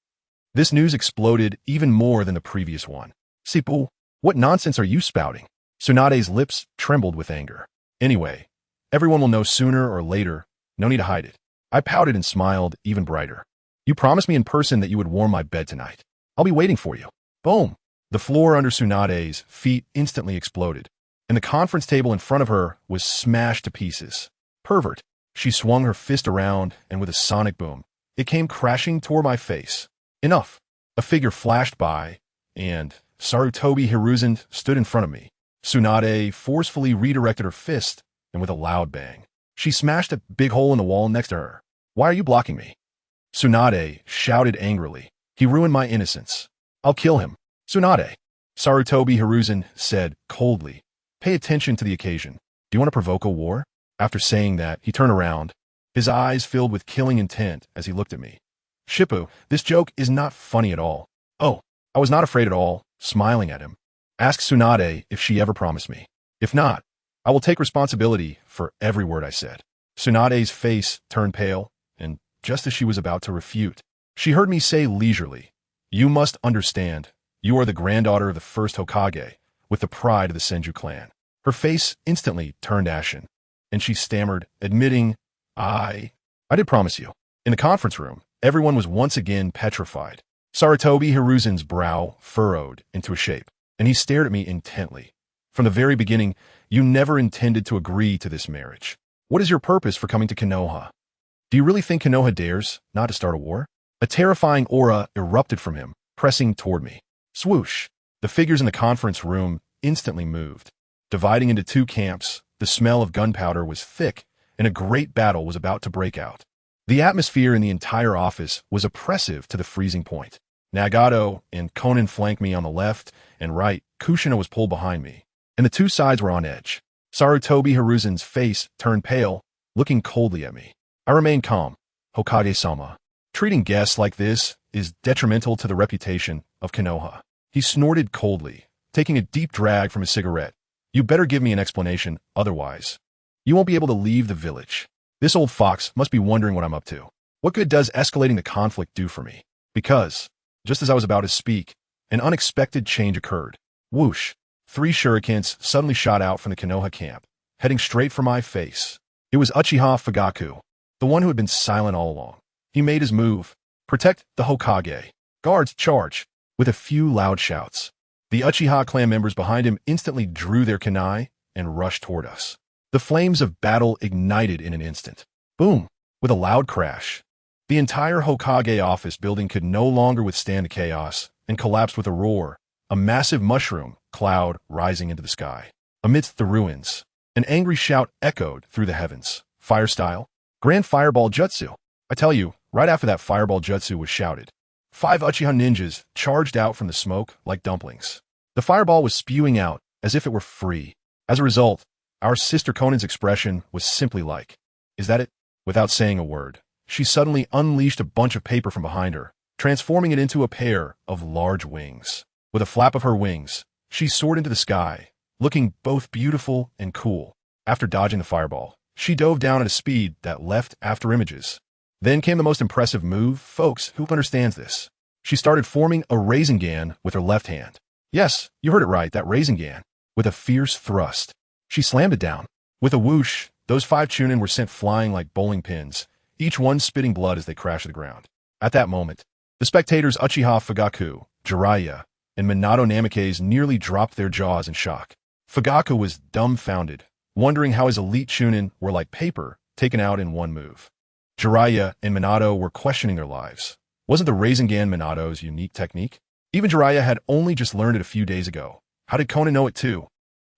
A: This news exploded even more than the previous one. Sipu, what nonsense are you spouting? Tsunade's lips trembled with anger. Anyway, everyone will know sooner or later. No need to hide it. I pouted and smiled even brighter. You promised me in person that you would warm my bed tonight. I'll be waiting for you. Boom. The floor under Tsunade's feet instantly exploded, and the conference table in front of her was smashed to pieces. Pervert. She swung her fist around, and with a sonic boom, it came crashing toward my face. Enough. A figure flashed by, and Sarutobi Hiruzen stood in front of me. Tsunade forcefully redirected her fist, and with a loud bang, she smashed a big hole in the wall next to her. Why are you blocking me? Tsunade shouted angrily. He ruined my innocence. I'll kill him. Tsunade. Sarutobi Hiruzen said coldly. Pay attention to the occasion. Do you want to provoke a war? After saying that, he turned around, his eyes filled with killing intent as he looked at me. Shippu, this joke is not funny at all. Oh, I was not afraid at all, smiling at him. Ask Tsunade if she ever promised me. If not, I will take responsibility for every word I said. Tsunade's face turned pale, and just as she was about to refute, she heard me say leisurely, You must understand, you are the granddaughter of the 1st Hokage. with the pride of the Senju clan. Her face instantly turned ashen, and she stammered, admitting, I did promise you. In the conference room, everyone was once again petrified. Sarutobi Hiruzen's brow furrowed into a shape, and he stared at me intently. From the very beginning, you never intended to agree to this marriage. What is your purpose for coming to Konoha? Do you really think Konoha dares not to start a war? A terrifying aura erupted from him, pressing toward me. Swoosh! The figures in the conference room instantly moved. Dividing into two camps, the smell of gunpowder was thick, and a great battle was about to break out. The atmosphere in the entire office was oppressive to the freezing point. Nagato and Konan flanked me on the left and right. Kushina was pulled behind me, and the two sides were on edge. Sarutobi Hiruzen's face turned pale, looking coldly at me. I remained calm. Hokage-sama. Treating guests like this is detrimental to the reputation of Konoha. He snorted coldly, taking a deep drag from his cigarette. You better give me an explanation, otherwise you won't be able to leave the village. This old fox must be wondering what I'm up to. What good does escalating the conflict do for me? Because, just as I was about to speak, an unexpected change occurred. Whoosh! 3 shurikens suddenly shot out from the Konoha camp, heading straight for my face. It was Uchiha Fugaku, the one who had been silent all along. He made his move. Protect the Hokage. Guards, charge! With a few loud shouts. The Uchiha clan members behind him instantly drew their kunai and rushed toward us. The flames of battle ignited in an instant. Boom! With a loud crash. The entire Hokage office building could no longer withstand the chaos and collapsed with a roar, a massive mushroom cloud rising into the sky. Amidst the ruins, an angry shout echoed through the heavens. Fire style? Grand Fireball Jutsu. I tell you, right after that Fireball Jutsu was shouted, 5 Uchiha ninjas charged out from the smoke like dumplings. The fireball was spewing out as if it were free. As a result, our sister Konan's expression was simply like, "Is that it?" Without saying a word, she suddenly unleashed a bunch of paper from behind her, transforming it into a pair of large wings. With a flap of her wings, she soared into the sky, looking both beautiful and cool. After dodging the fireball, she dove down at a speed that left after images. Then came the most impressive move, folks, who understands this? She started forming a Rasengan with her left hand. Yes, you heard it right, that Rasengan. With a fierce thrust, she slammed it down. With a whoosh, those 5 Chunin were sent flying like bowling pins, each one spitting blood as they crashed to the ground. At that moment, the spectators Uchiha Fugaku, Jiraiya, and Minato Namikaze nearly dropped their jaws in shock. Fugaku was dumbfounded, wondering how his elite Chunin were like paper taken out in one move. Jiraiya and Minato were questioning their lives. Wasn't the Rasengan Minato's unique technique? Even Jiraiya had only just learned it a few days ago. How did Konan know it too?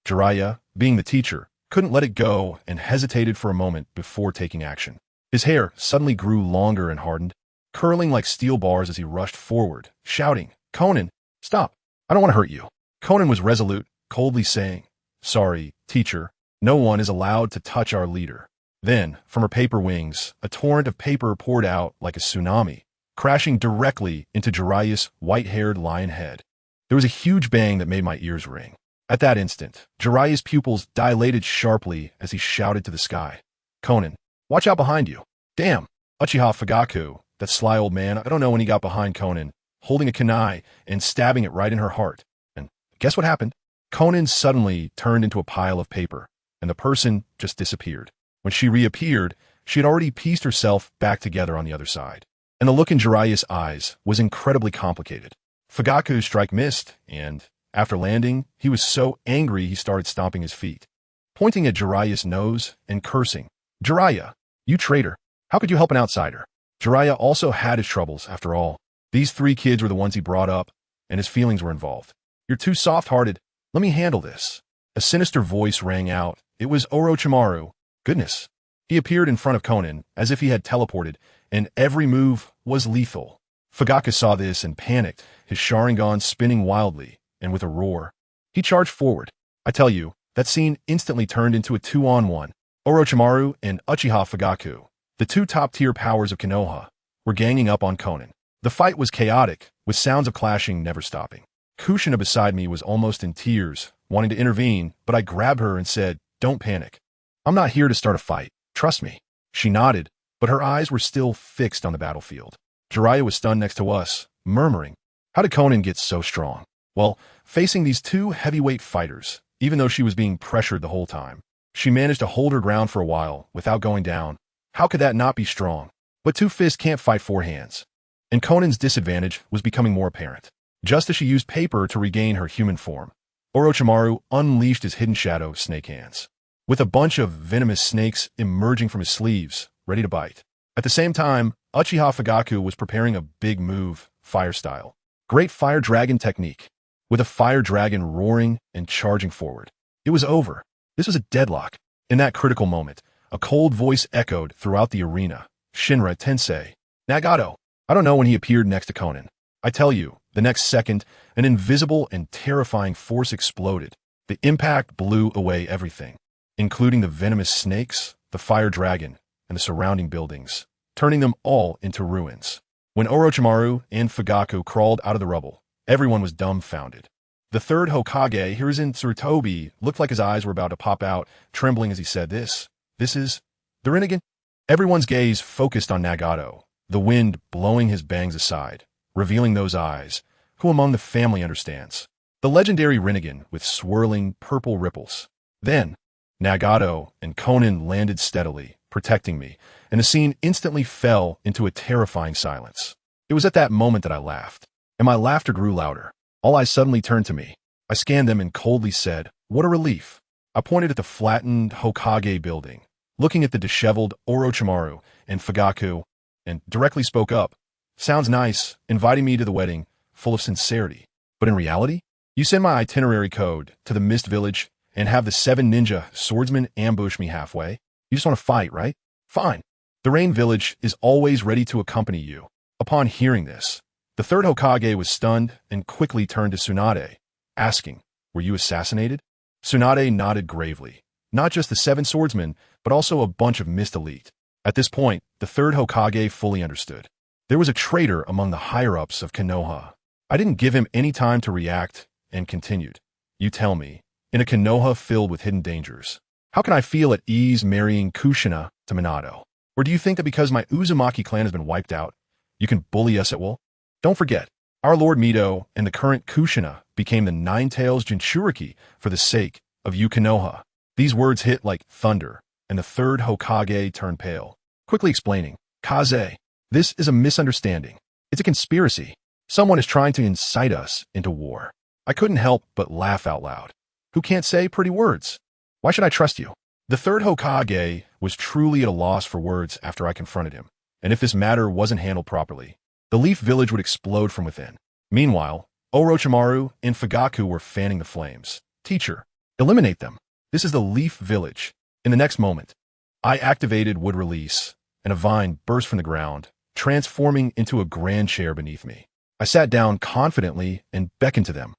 A: Jiraiya, being the teacher, couldn't let it go and hesitated for a moment before taking action. His hair suddenly grew longer and hardened, curling like steel bars as he rushed forward, shouting, "Konan, stop! I don't want to hurt you." Konan was resolute, coldly saying, "Sorry, teacher, no one is allowed to touch our leader." Then, from her paper wings, a torrent of paper poured out like a tsunami, crashing directly into Jiraiya's white-haired lion head. There was a huge bang that made my ears ring. At that instant, Jiraiya's pupils dilated sharply as he shouted to the sky, "Konan, watch out behind you." Damn! Uchiha Fugaku, that sly old man, I don't know when he got behind Konan, holding a kunai and stabbing it right in her heart. And guess what happened? Konan suddenly turned into a pile of paper, and the person just disappeared. When she reappeared, she had already pieced herself back together on the other side. And the look in Jiraiya's eyes was incredibly complicated. Fugaku's strike missed, and, after landing, he was so angry he started stomping his feet, pointing at Jiraiya's nose and cursing. "Jiraiya, you traitor! How could you help an outsider?" Jiraiya also had his troubles, after all. These 3 kids were the ones he brought up, and his feelings were involved. "You're too soft-hearted. Let me handle this." A sinister voice rang out. It was Orochimaru. Goodness. He appeared in front of Konan, as if he had teleported, and every move was lethal. Fugaku saw this and panicked, his Sharingan spinning wildly, and with a roar, he charged forward. I tell you, that scene instantly turned into a 2-on-1. Orochimaru and Uchiha Fugaku, the 2 top-tier powers of Konoha, were ganging up on Konan. The fight was chaotic, with sounds of clashing never stopping. Kushina beside me was almost in tears, wanting to intervene, but I grabbed her and said, "Don't panic. I'm not here to start a fight. Trust me." She nodded, but her eyes were still fixed on the battlefield. Jiraiya was stunned next to us, murmuring, "How did Konan get so strong?" Well, facing these two heavyweight fighters, even though she was being pressured the whole time, she managed to hold her ground for a while without going down. How could that not be strong? But two fists can't fight four hands. And Konan's disadvantage was becoming more apparent. Just as she used paper to regain her human form, Orochimaru unleashed his hidden shadow snake hands, with a bunch of venomous snakes emerging from his sleeves, ready to bite. At the same time, Uchiha Fugaku was preparing a big move, fire style. Great fire dragon technique, with a fire dragon roaring and charging forward. It was over. This was a deadlock. In that critical moment, a cold voice echoed throughout the arena. Shinra Tensei. Nagato. I don't know when he appeared next to Konan. I tell you, the next second, an invisible and terrifying force exploded. The impact blew away everything, including the venomous snakes, the fire dragon, and the surrounding buildings, turning them all into ruins. When Orochimaru and Fugaku crawled out of the rubble, everyone was dumbfounded. The third Hokage, Hiruzen Tsurutobi, looked like his eyes were about to pop out, trembling as he said, This is the Rinnegan? Everyone's gaze focused on Nagato, the wind blowing his bangs aside, revealing those eyes. Who among the family understands? The legendary Rinnegan with swirling purple ripples. Then, Nagato and Konan landed steadily, protecting me, and the scene instantly fell into a terrifying silence. It was at that moment that I laughed, and my laughter grew louder. All eyes suddenly turned to me. I scanned them and coldly said, What a relief. I pointed at the flattened Hokage building, looking at the disheveled Orochimaru and Fugaku, and directly spoke up. Sounds nice, inviting me to the wedding, full of sincerity. But in reality, you send my itinerary code to the Mist Village and have the 7 ninja swordsmen ambush me halfway. You just want to fight, right? Fine. The Rain Village is always ready to accompany you. Upon hearing this, the third Hokage was stunned and quickly turned to Tsunade, asking, Were you assassinated? Tsunade nodded gravely. Not just the 7 swordsmen, but also a bunch of Mist Elite. At this point, the third Hokage fully understood. There was a traitor among the higher-ups of Konoha. I didn't give him any time to react and continued. You tell me, in a Konoha filled with hidden dangers, how can I feel at ease marrying Kushina to Minato? Or do you think that because my Uzumaki clan has been wiped out, you can bully us at will? Don't forget, our Lord Mito and the current Kushina became the Nine-Tails Jinchuriki for the sake of you Konoha. These words hit like thunder, and the third Hokage turned pale, quickly explaining, Kaze, this is a misunderstanding. It's a conspiracy. Someone is trying to incite us into war. I couldn't help but laugh out loud. Who can't say pretty words? Why should I trust you? The third Hokage was truly at a loss for words after I confronted him, and if this matter wasn't handled properly, the Leaf Village would explode from within. Meanwhile, Orochimaru and Fugaku were fanning the flames. Teacher, eliminate them. This is the Leaf Village. In the next moment, I activated Wood Release, and a vine burst from the ground, transforming into a grand chair beneath me. I sat down confidently and beckoned to them.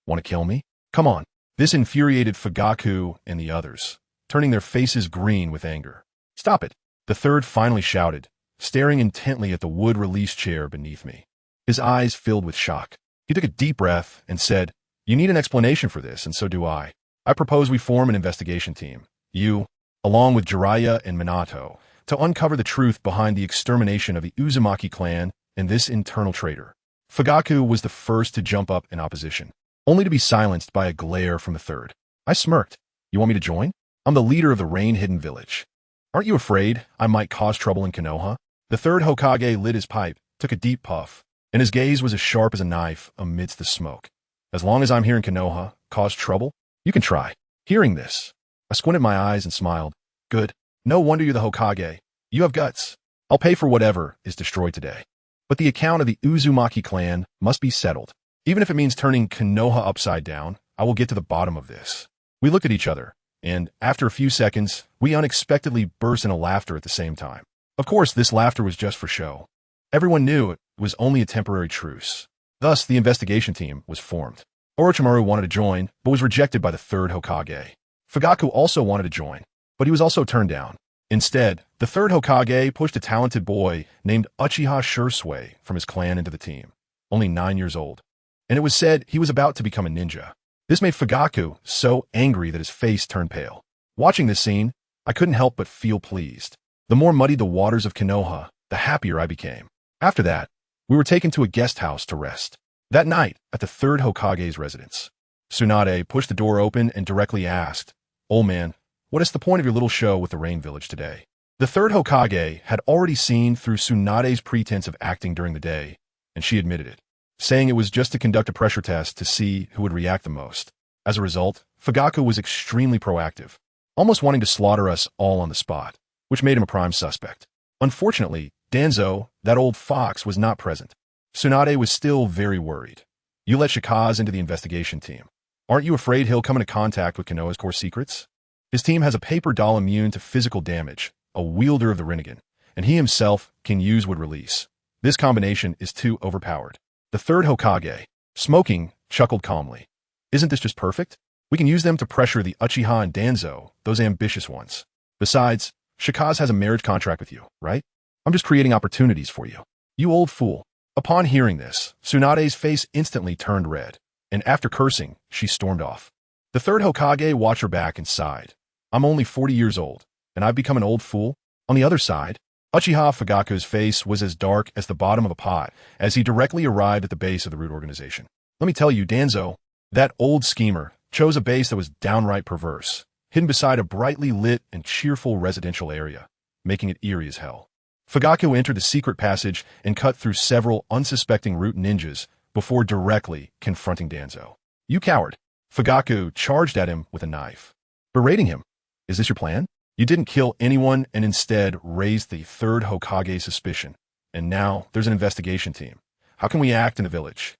A: Want to kill me? Come on. This infuriated Fugaku and the others, turning their faces green with anger. Stop it. The third finally shouted, staring intently at the wood release chair beneath me. His eyes filled with shock. He took a deep breath and said, You need an explanation for this, and so do I. I propose we form an investigation team. You, along with Jiraiya and Minato, to uncover the truth behind the extermination of the Uzumaki clan and this internal traitor. Fugaku was the first to jump up in opposition, only to be silenced by a glare from the third. I smirked. You want me to join? I'm the leader of the Rain Hidden Village. Aren't you afraid I might cause trouble in Konoha? The third Hokage lit his pipe, took a deep puff, and his gaze was as sharp as a knife amidst the smoke. As long as I'm here in Konoha, cause trouble? You can try. Hearing this, I squinted my eyes and smiled. Good. No wonder you're the Hokage. You have guts. I'll pay for whatever is destroyed today. But the account of the Uzumaki clan must be settled. Even if it means turning Konoha upside down, I will get to the bottom of this. We looked at each other, and after a few seconds, we unexpectedly burst into laughter at the same time. Of course, this laughter was just for show. Everyone knew it was only a temporary truce. Thus, the investigation team was formed. Orochimaru wanted to join, but was rejected by the third Hokage. Fugaku also wanted to join, but he was also turned down. Instead, the third Hokage pushed a talented boy named Uchiha Shursui from his clan into the team, only 9 years old. And it was said he was about to become a ninja. This made Fugaku so angry that his face turned pale. Watching this scene, I couldn't help but feel pleased. The more muddied the waters of Konoha, the happier I became. After that, we were taken to a guest house to rest. That night, at the third Hokage's residence, Tsunade pushed the door open and directly asked, "Old man, what is the point of your little show with the Rain Village today?" The third Hokage had already seen through Tsunade's pretense of acting during the day, and she admitted it, saying it was just to conduct a pressure test to see who would react the most. As a result, Fugaku was extremely proactive, almost wanting to slaughter us all on the spot, which made him a prime suspect. Unfortunately, Danzo, that old fox, was not present. Tsunade was still very worried. "You let Shikaz into the investigation team. Aren't you afraid he'll come into contact with Konoha's core secrets? His team has a paper doll immune to physical damage, a wielder of the Rinnegan, and he himself can use would release. This combination is too overpowered." The third Hokage, smoking, chuckled calmly. "Isn't this just perfect? We can use them to pressure the Uchiha and Danzo, those ambitious ones. Besides, Shikaz has a marriage contract with you, right? I'm just creating opportunities for you." "You old fool." Upon hearing this, Tsunade's face instantly turned red, and after cursing, she stormed off. The third Hokage watched her back and sighed. "I'm only 40 years old, and I've become an old fool?" On the other side, Uchiha Fugaku's face was as dark as the bottom of a pot as he directly arrived at the base of the root organization. "Let me tell you, Danzo, that old schemer chose a base that was downright perverse, hidden beside a brightly lit and cheerful residential area, making it eerie as hell." Fugaku entered the secret passage and cut through several unsuspecting root ninjas before directly confronting Danzo. "You coward!" Fugaku charged at him with a knife, berating him. "Is this your plan? You didn't kill anyone and instead raised the third Hokage's suspicion. And now there's an investigation team. How can we act in the village?"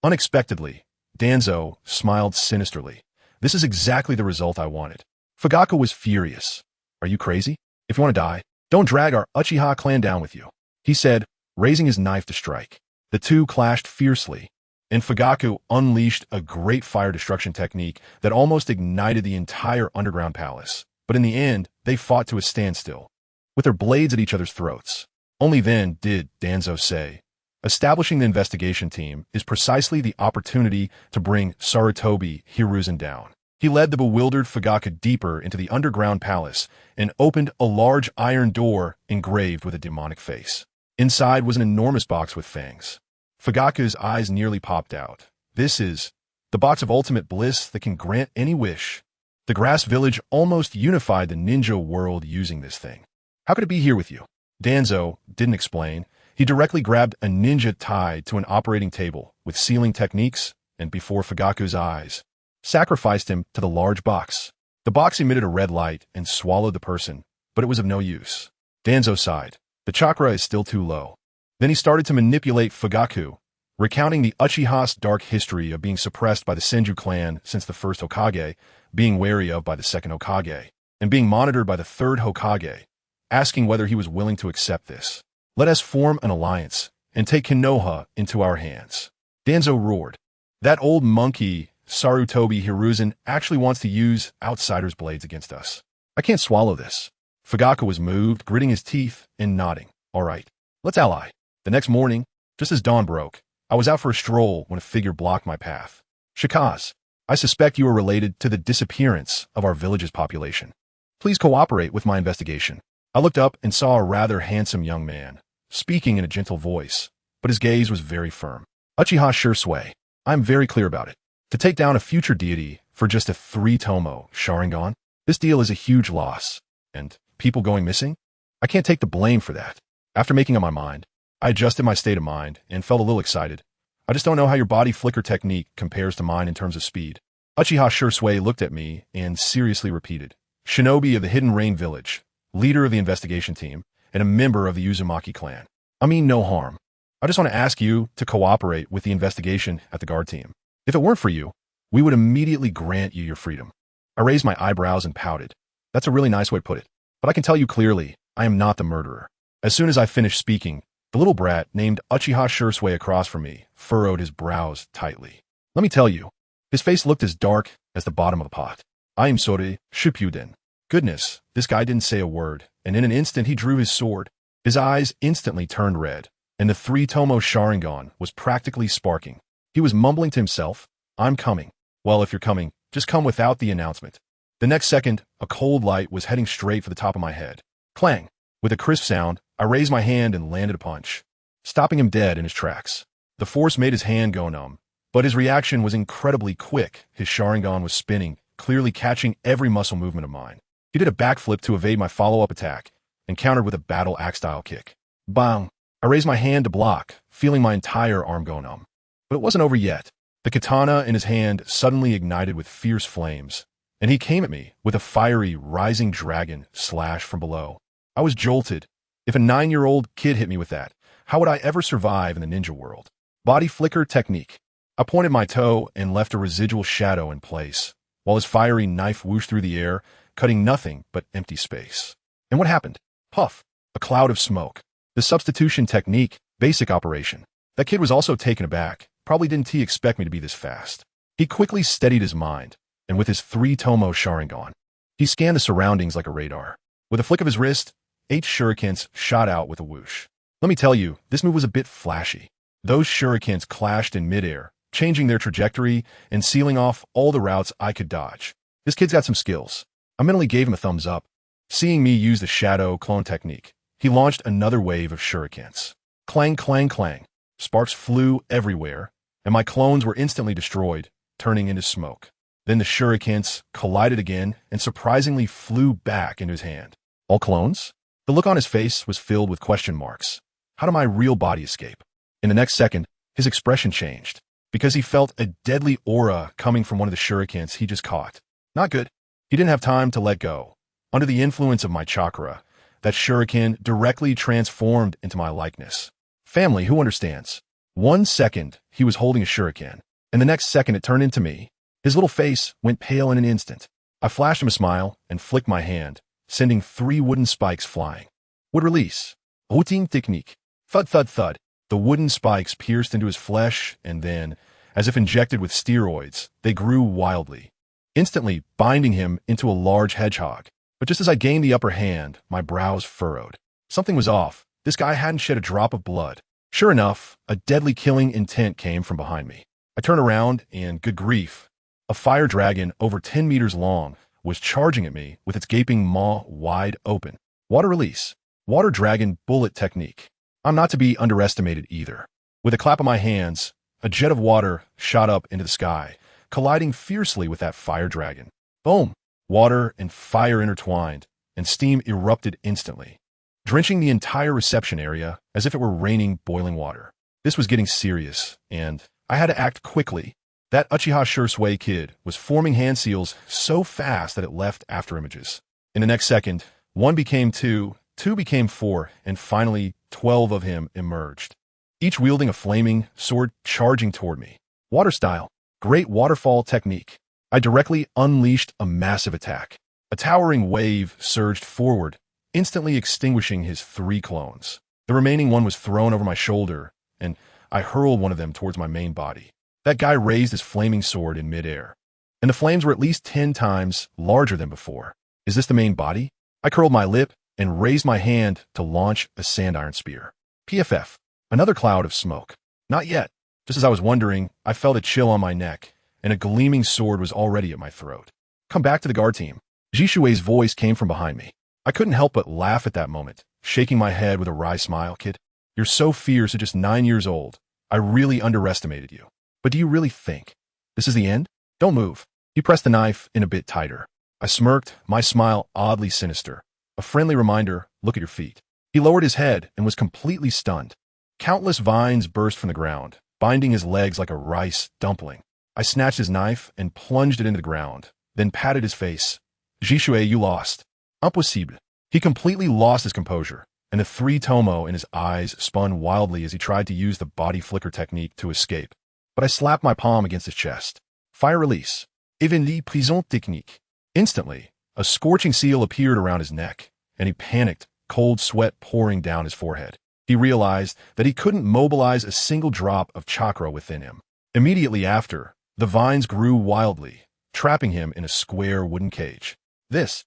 A: Unexpectedly, Danzo smiled sinisterly. "This is exactly the result I wanted." Fugaku was furious. "Are you crazy? If you want to die, don't drag our Uchiha clan down with you," he said, raising his knife to strike. The two clashed fiercely, and Fugaku unleashed a great fire destruction technique that almost ignited the entire underground palace. But in the end, they fought to a standstill, with their blades at each other's throats. Only then did Danzo say, "Establishing the investigation team is precisely the opportunity to bring Sarutobi Hiruzen down." He led the bewildered Fugaku deeper into the underground palace and opened a large iron door engraved with a demonic face. Inside was an enormous box with fangs. Fugaku's eyes nearly popped out. "This is the box of ultimate bliss that can grant any wish." The grass village almost unified the ninja world using this thing. "How could it be here with you?" Danzo didn't explain. He directly grabbed a ninja tied to an operating table with sealing techniques and, before Fugaku's eyes, sacrificed him to the large box. The box emitted a red light and swallowed the person, but it was of no use. Danzo sighed. "The chakra is still too low." Then he started to manipulate Fugaku, recounting the Uchiha's dark history of being suppressed by the Senju clan since the first Hokage, being wary of by the second Hokage, and being monitored by the third Hokage, asking whether he was willing to accept this. "Let us form an alliance and take Konoha into our hands." Danzo roared. "That old monkey, Sarutobi Hiruzen, actually wants to use outsiders' blades against us. I can't swallow this." Fugaku was moved, gritting his teeth and nodding. "All right, let's ally." The next morning, just as dawn broke, I was out for a stroll when a figure blocked my path. "Shikaz, I suspect you are related to the disappearance of our village's population. Please cooperate with my investigation." I looked up and saw a rather handsome young man, speaking in a gentle voice, but his gaze was very firm. "Uchiha Shursui, I'm very clear about it. To take down a future deity for just a 3-tomo Sharingan, this deal is a huge loss. And people going missing? I can't take the blame for that." After making up my mind, I adjusted my state of mind and felt a little excited. "I just don't know how your body flicker technique compares to mine in terms of speed." Uchiha Shursui looked at me and seriously repeated, "Shinobi of the Hidden Rain Village, leader of the investigation team, and a member of the Uzumaki clan. I mean no harm. I just want to ask you to cooperate with the investigation at the guard team. If it weren't for you, we would immediately grant you your freedom." I raised my eyebrows and pouted. "That's a really nice way to put it. But I can tell you clearly, I am not the murderer." As soon as I finished speaking, the little brat named Uchiha Shursui across from me furrowed his brows tightly. Let me tell you, his face looked as dark as the bottom of a pot. "I am Sore Shippuden." Goodness, this guy didn't say a word, and in an instant he drew his sword. His eyes instantly turned red, and the 3-tomo Sharingan was practically sparking. He was mumbling to himself, "I'm coming. Well, if you're coming, just come without the announcement." The next second, a cold light was heading straight for the top of my head. Clang! With a crisp sound, I raised my hand and landed a punch, stopping him dead in his tracks. The force made his hand go numb, but his reaction was incredibly quick. His Sharingan was spinning, clearly catching every muscle movement of mine. He did a backflip to evade my follow-up attack and countered with a battle axe-style kick. Bang! I raised my hand to block, feeling my entire arm go numb. But it wasn't over yet. The katana in his hand suddenly ignited with fierce flames, and he came at me with a fiery, rising dragon slash from below. I was jolted. If a 9-year-old kid hit me with that, how would I ever survive in the ninja world? Body flicker technique. I pointed my toe and left a residual shadow in place, while his fiery knife whooshed through the air, cutting nothing but empty space. And what happened? Puff! A cloud of smoke. The substitution technique, basic operation. That kid was also taken aback. Probably didn't he expect me to be this fast. He quickly steadied his mind, and with his 3-tomo Sharingan, he scanned the surroundings like a radar. With a flick of his wrist, 8 shurikens shot out with a whoosh. Let me tell you, this move was a bit flashy. Those shurikens clashed in midair, changing their trajectory and sealing off all the routes I could dodge. This kid's got some skills. I mentally gave him a thumbs up. Seeing me use the shadow clone technique, he launched another wave of shurikens. Clang, clang, clang. Sparks flew everywhere, and my clones were instantly destroyed, turning into smoke. Then the shurikens collided again and surprisingly flew back into his hand. All clones? The look on his face was filled with question marks. How did my real body escape? In the next second, his expression changed, because he felt a deadly aura coming from one of the shurikens he just caught. Not good. He didn't have time to let go. Under the influence of my chakra, that shuriken directly transformed into my likeness. Family, who understands? 1 second, he was holding a shuriken, and the next second it turned into me. His little face went pale in an instant. I flashed him a smile and flicked my hand, sending 3 wooden spikes flying. Would release. Routine technique. Thud, thud, thud. The wooden spikes pierced into his flesh, and then, as if injected with steroids, they grew wildly, instantly binding him into a large hedgehog. But just as I gained the upper hand, my brows furrowed. Something was off. This guy hadn't shed a drop of blood. Sure enough, a deadly killing intent came from behind me. I turned around, and good grief, a fire dragon over 10 meters long was charging at me with its gaping maw wide open. Water release. Water dragon bullet technique. I'm not to be underestimated either. With a clap of my hands, a jet of water shot up into the sky, colliding fiercely with that fire dragon. Boom! Water and fire intertwined, and steam erupted instantly, drenching the entire reception area as if it were raining boiling water. This was getting serious, and I had to act quickly. That Uchiha Shursui kid was forming hand seals so fast that it left after images. In the next second, 1 became 2, 2 became 4, and finally 12 of him emerged, each wielding a flaming sword charging toward me. Water style. Great waterfall technique. I directly unleashed a massive attack. A towering wave surged forward, instantly extinguishing his 3 clones. The remaining one was thrown over my shoulder, and I hurled one of them towards my main body. That guy raised his flaming sword in midair, and the flames were at least 10 times larger than before. Is this the main body? I curled my lip and raised my hand to launch a sandiron spear. PFF. Another cloud of smoke. Not yet. Just as I was wondering, I felt a chill on my neck, and a gleaming sword was already at my throat. Come back to the guard team. Jishue's voice came from behind me. I couldn't help but laugh at that moment, shaking my head with a wry smile. Kid, you're so fierce at just 9 years old. I really underestimated you. But do you really think this is the end? Don't move. He pressed the knife in a bit tighter. I smirked, my smile oddly sinister. A friendly reminder, look at your feet. He lowered his head and was completely stunned. Countless vines burst from the ground, binding his legs like a rice dumpling. I snatched his knife and plunged it into the ground, then patted his face. Jishue, you lost. Impossible. He completely lost his composure, and the 3-tomo in his eyes spun wildly as he tried to use the body flicker technique to escape. But I slapped my palm against his chest. Fire release. Evenly prison technique. Instantly, a scorching seal appeared around his neck, and he panicked, cold sweat pouring down his forehead. He realized that he couldn't mobilize a single drop of chakra within him. Immediately after, the vines grew wildly, trapping him in a square wooden cage. This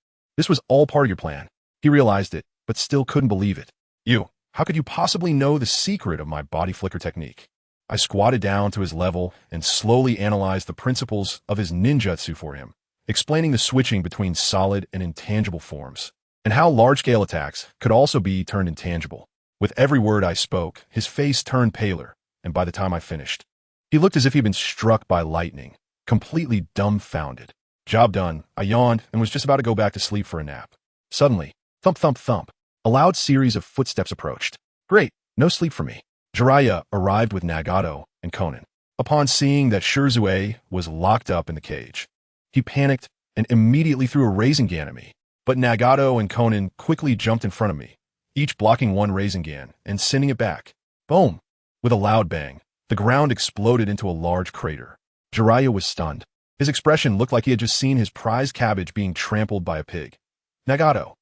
A: was all part of your plan. He realized it, but still couldn't believe it. How could you possibly know the secret of my body flicker technique? I squatted down to his level and slowly analyzed the principles of his ninjutsu for him, explaining the switching between solid and intangible forms, and how large-scale attacks could also be turned intangible. With every word I spoke, his face turned paler, and by the time I finished, he looked as if he'd been struck by lightning, completely dumbfounded. Job done. I yawned and was just about to go back to sleep for a nap. Suddenly, thump thump thump, a loud series of footsteps approached. Great, no sleep for me. Jiraiya arrived with Nagato and Konan. Upon seeing that Shirzue was locked up in the cage, he panicked and immediately threw a Rasengan at me. But Nagato and Konan quickly jumped in front of me, each blocking one Rasengan and sending it back. Boom! With a loud bang, the ground exploded into a large crater. Jiraiya was stunned. His expression looked like he had just seen his prized cabbage being trampled by a pig. Nagato.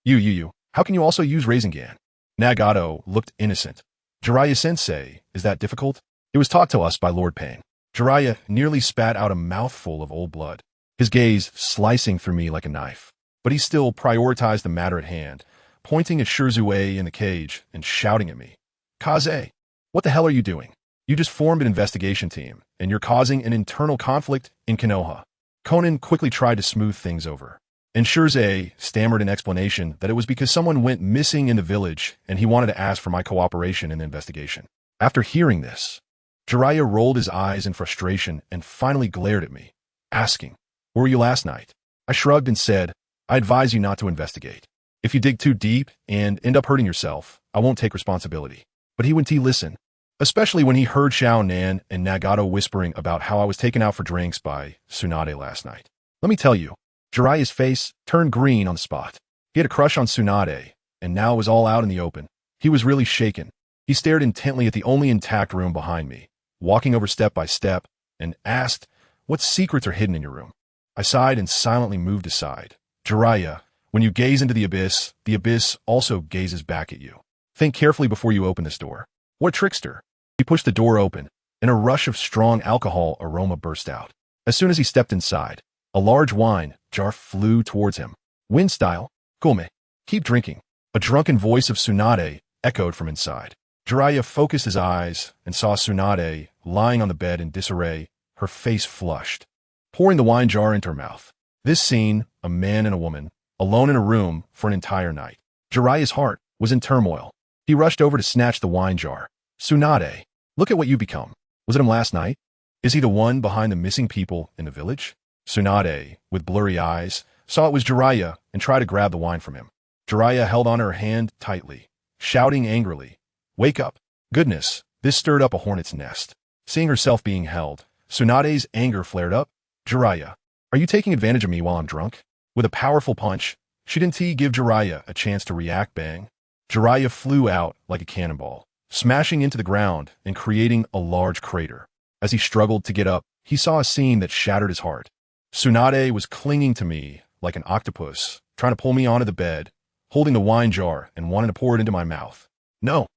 A: You, how can you also use Rasengan? Nagato looked innocent. Jiraiya-sensei, is that difficult? It was taught to us by Lord Pain. Jiraiya nearly spat out a mouthful of old blood, his gaze slicing through me like a knife. But he still prioritized the matter at hand, pointing at Shirzue in the cage and shouting at me. Kaze, what the hell are you doing? You just formed an investigation team, and you're causing an internal conflict in Konoha. Konan quickly tried to smooth things over, and Shirzue stammered an explanation that it was because someone went missing in the village and he wanted to ask for my cooperation in the investigation. After hearing this, Jiraiya rolled his eyes in frustration and finally glared at me, asking, "Where were you last night?" I shrugged and said, "I advise you not to investigate. If you dig too deep and end up hurting yourself, I won't take responsibility." But he wouldn't listen, especially when he heard Xiao Nan and Nagato whispering about how I was taken out for drinks by Tsunade last night. Let me tell you, Jiraiya's face turned green on the spot. He had a crush on Tsunade, and now it was all out in the open. He was really shaken. He stared intently at the only intact room behind me, walking over step by step, and asked, "What secrets are hidden in your room?" I sighed and silently moved aside. Jiraiya, when you gaze into the abyss also gazes back at you. Think carefully before you open this door. What a trickster. He pushed the door open, and a rush of strong alcohol aroma burst out. As soon as he stepped inside, a large wine jar flew towards him. Wind style, Kome, keep drinking. A drunken voice of Tsunade echoed from inside. Jiraiya focused his eyes and saw Tsunade lying on the bed in disarray, her face flushed, pouring the wine jar into her mouth. This scene, a man and a woman, alone in a room for an entire night. Jiraiya's heart was in turmoil. He rushed over to snatch the wine jar. Tsunade, look at what you become. Was it him last night? Is he the one behind the missing people in the village? Tsunade, with blurry eyes, saw it was Jiraiya and tried to grab the wine from him. Jiraiya held on her hand tightly, shouting angrily, "Wake up." Goodness, this stirred up a hornet's nest. Seeing herself being held, Tsunade's anger flared up. "Jiraiya, are you taking advantage of me while I'm drunk?" With a powerful punch, she didn't give Jiraiya a chance to react. Bang. Jiraiya flew out like a cannonball, smashing into the ground and creating a large crater. As he struggled to get up, he saw a scene that shattered his heart. Tsunade was clinging to me like an octopus, trying to pull me onto the bed, holding the wine jar and wanting to pour it into my mouth. No,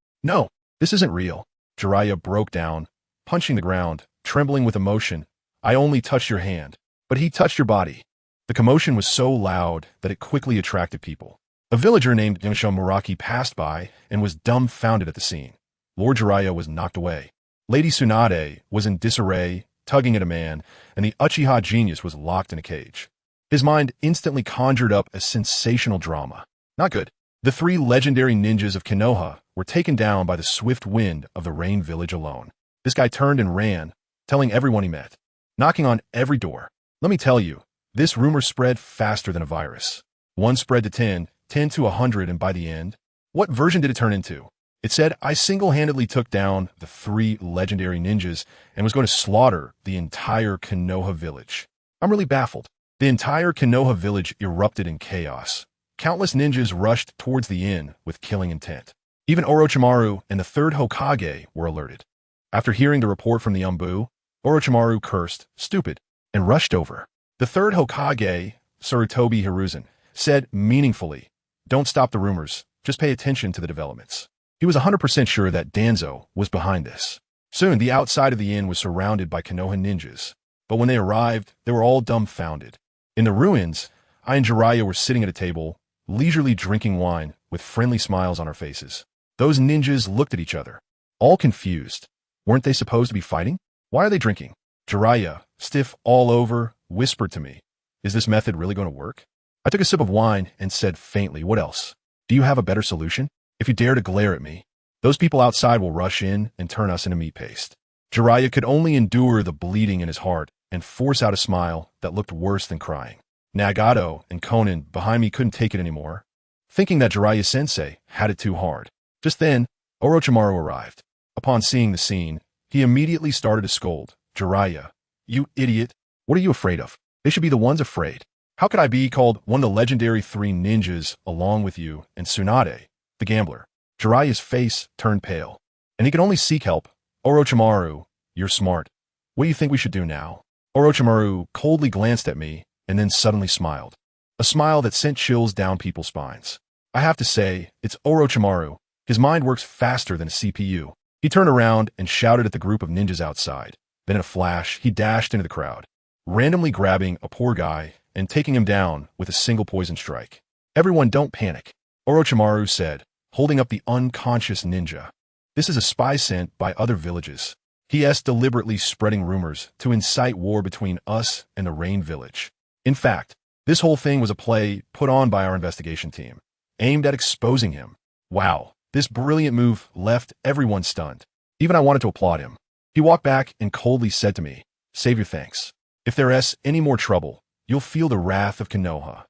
A: this isn't real." Jiraiya broke down, punching the ground, trembling with emotion. "I only touched your hand, but he touched your body." The commotion was so loud that it quickly attracted people. A villager named Yamasho Muraki passed by and was dumbfounded at the scene. Lord Jiraiya was knocked away. Lady Tsunade was in disarray, tugging at a man, and the Uchiha genius was locked in a cage. His mind instantly conjured up a sensational drama. Not good. The three legendary ninjas of Konoha were taken down by the swift wind of the Rain Village alone. This guy turned and ran, telling everyone he met, knocking on every door. Let me tell you, this rumor spread faster than a virus. One spread to 10 to 100, and by the end, what version did it turn into? It said I single-handedly took down the three legendary ninjas and was going to slaughter the entire Konoha village. I'm really baffled. The entire Konoha village erupted in chaos. Countless ninjas rushed towards the inn with killing intent. Even Orochimaru and the third Hokage were alerted. After hearing the report from the Umbu, Orochimaru cursed, "Stupid," and rushed over. The third Hokage, Sarutobi Hiruzen, said meaningfully, "Don't stop the rumors, just pay attention to the developments." He was 100% sure that Danzo was behind this. Soon, the outside of the inn was surrounded by Konoha ninjas, but when they arrived, they were all dumbfounded. In the ruins, I and Jiraiya were sitting at a table, leisurely drinking wine with friendly smiles on our faces. Those ninjas looked at each other, all confused. Weren't they supposed to be fighting? Why are they drinking? Jiraiya, stiff all over, whispered to me, "Is this method really going to work?" I took a sip of wine and said faintly, "What else? Do you have a better solution? If you dare to glare at me, Those people outside will rush in and turn us into meat paste. Jiraiya could only endure the bleeding in his heart and force out a smile that looked worse than crying. Nagato and Konan behind me couldn't take it anymore, thinking that Jiraiya-sensei had it too hard. Just then, Orochimaru arrived. Upon seeing the scene, he immediately started to scold. Jiraiya, you idiot. What are you afraid of? They should be the ones afraid. How could I be called one of the legendary 3 ninjas along with you and Tsunade, the gambler? Jiraiya's face turned pale, and he could only seek help. Orochimaru, you're smart. What do you think we should do now? Orochimaru coldly glanced at me and then suddenly smiled. A smile that sent chills down people's spines. I have to say, it's Orochimaru. His mind works faster than a CPU. He turned around and shouted at the group of ninjas outside. Then in a flash, he dashed into the crowd, randomly grabbing a poor guy and taking him down with a single poison strike. Everyone don't panic, Orochimaru said, holding up the unconscious ninja. This is a spy sent by other villages. He deliberately spreading rumors to incite war between us and the Rain Village. In fact, this whole thing was a play put on by our investigation team, aimed at exposing him. Wow, this brilliant move left everyone stunned. Even I wanted to applaud him. He walked back and coldly said to me, save your thanks. If there's any more trouble, you'll feel the wrath of Konoha.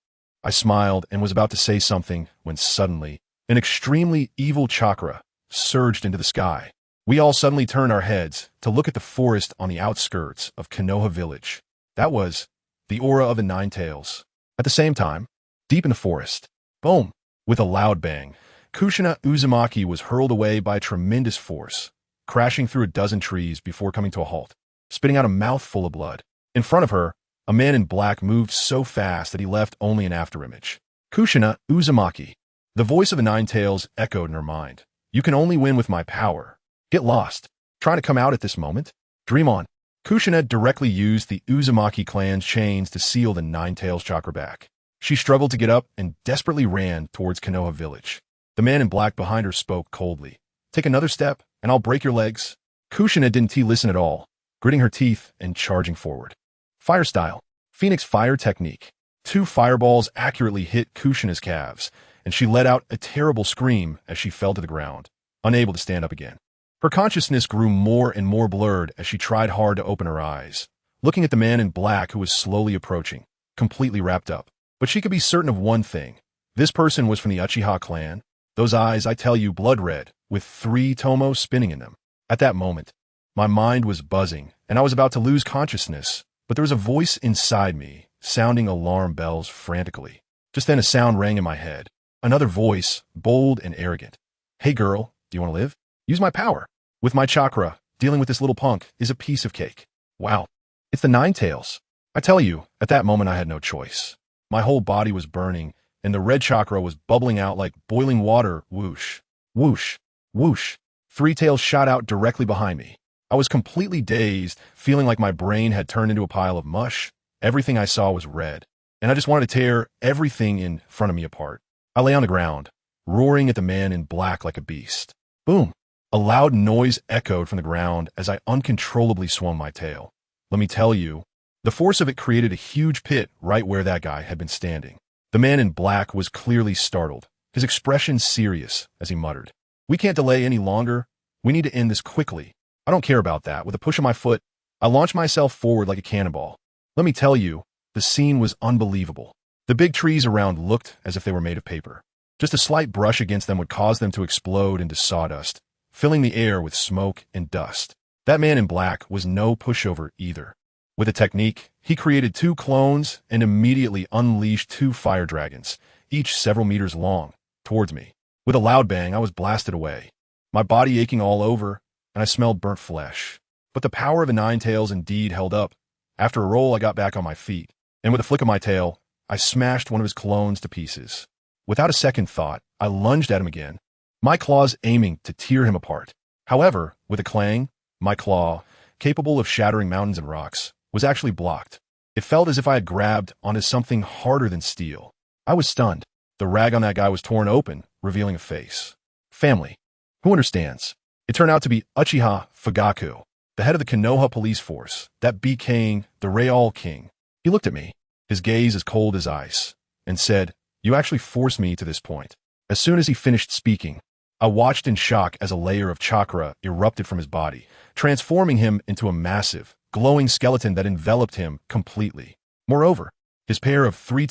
A: I smiled and was about to say something when suddenly, an extremely evil chakra surged into the sky. We all suddenly turned our heads to look at the forest on the outskirts of Konoha village. That was the aura of the Nine Tails. At the same time, deep in the forest, boom, with a loud bang, Kushina Uzumaki was hurled away by a tremendous force, crashing through a dozen trees before coming to a halt, spitting out a mouthful of blood. In front of her, a man in black moved so fast that he left only an afterimage. Kushina Uzumaki. The voice of the Nine Tails echoed in her mind. You can only win with my power. Get lost. Trying to come out at this moment? Dream on. Kushina directly used the Uzumaki clan's chains to seal the Nine Tails chakra back. She struggled to get up and desperately ran towards Konoha village. The man in black behind her spoke coldly. Take another step, and I'll break your legs. Kushina didn't listen at all, gritting her teeth and charging forward. Fire style. Phoenix fire technique. 2 fireballs accurately hit Kushina's calves, and she let out a terrible scream as she fell to the ground, unable to stand up again. Her consciousness grew more and more blurred as she tried hard to open her eyes, looking at the man in black who was slowly approaching, completely wrapped up. But she could be certain of one thing. This person was from the Uchiha clan. Those eyes, I tell you, blood red, with 3 tomos spinning in them. At that moment, my mind was buzzing, and I was about to lose consciousness, but there was a voice inside me, sounding alarm bells frantically. Just then a sound rang in my head. Another voice, bold and arrogant. Hey girl, do you want to live? Use my power. With my chakra, dealing with this little punk is a piece of cake. Wow. It's the Nine Tails. I tell you, at that moment I had no choice. My whole body was burning, and the red chakra was bubbling out like boiling water. Whoosh, whoosh, whoosh. 3 tails shot out directly behind me. I was completely dazed, feeling like my brain had turned into a pile of mush. Everything I saw was red, and I just wanted to tear everything in front of me apart. I lay on the ground, roaring at the man in black like a beast. Boom! A loud noise echoed from the ground as I uncontrollably swung my tail. Let me tell you, the force of it created a huge pit right where that guy had been standing. The man in black was clearly startled, his expression serious as he muttered, We can't delay any longer. We need to end this quickly. I don't care about that. With a push of my foot, I launched myself forward like a cannonball. Let me tell you, the scene was unbelievable. The big trees around looked as if they were made of paper. Just a slight brush against them would cause them to explode into sawdust, filling the air with smoke and dust. That man in black was no pushover either. With a technique, he created 2 clones and immediately unleashed 2 fire dragons, each several meters long, towards me. With a loud bang, I was blasted away, my body aching all over, and I smelled burnt flesh. But the power of the Nine Tails indeed held up. After a roll, I got back on my feet, and with a flick of my tail, I smashed one of his clones to pieces. Without a second thought, I lunged at him again, my claws aiming to tear him apart. However, with a clang, my claw, capable of shattering mountains and rocks, was actually blocked. It felt as if I had grabbed onto something harder than steel. I was stunned. The rag on that guy was torn open, revealing a face. Family. Who understands? It turned out to be Uchiha Fugaku, the head of the Konoha police force, that became the Real King. He looked at me, his gaze as cold as ice, and said, You actually forced me to this point. As soon as he finished speaking, I watched in shock as a layer of chakra erupted from his body, transforming him into a massive, glowing skeleton that enveloped him completely. Moreover, his pair of 3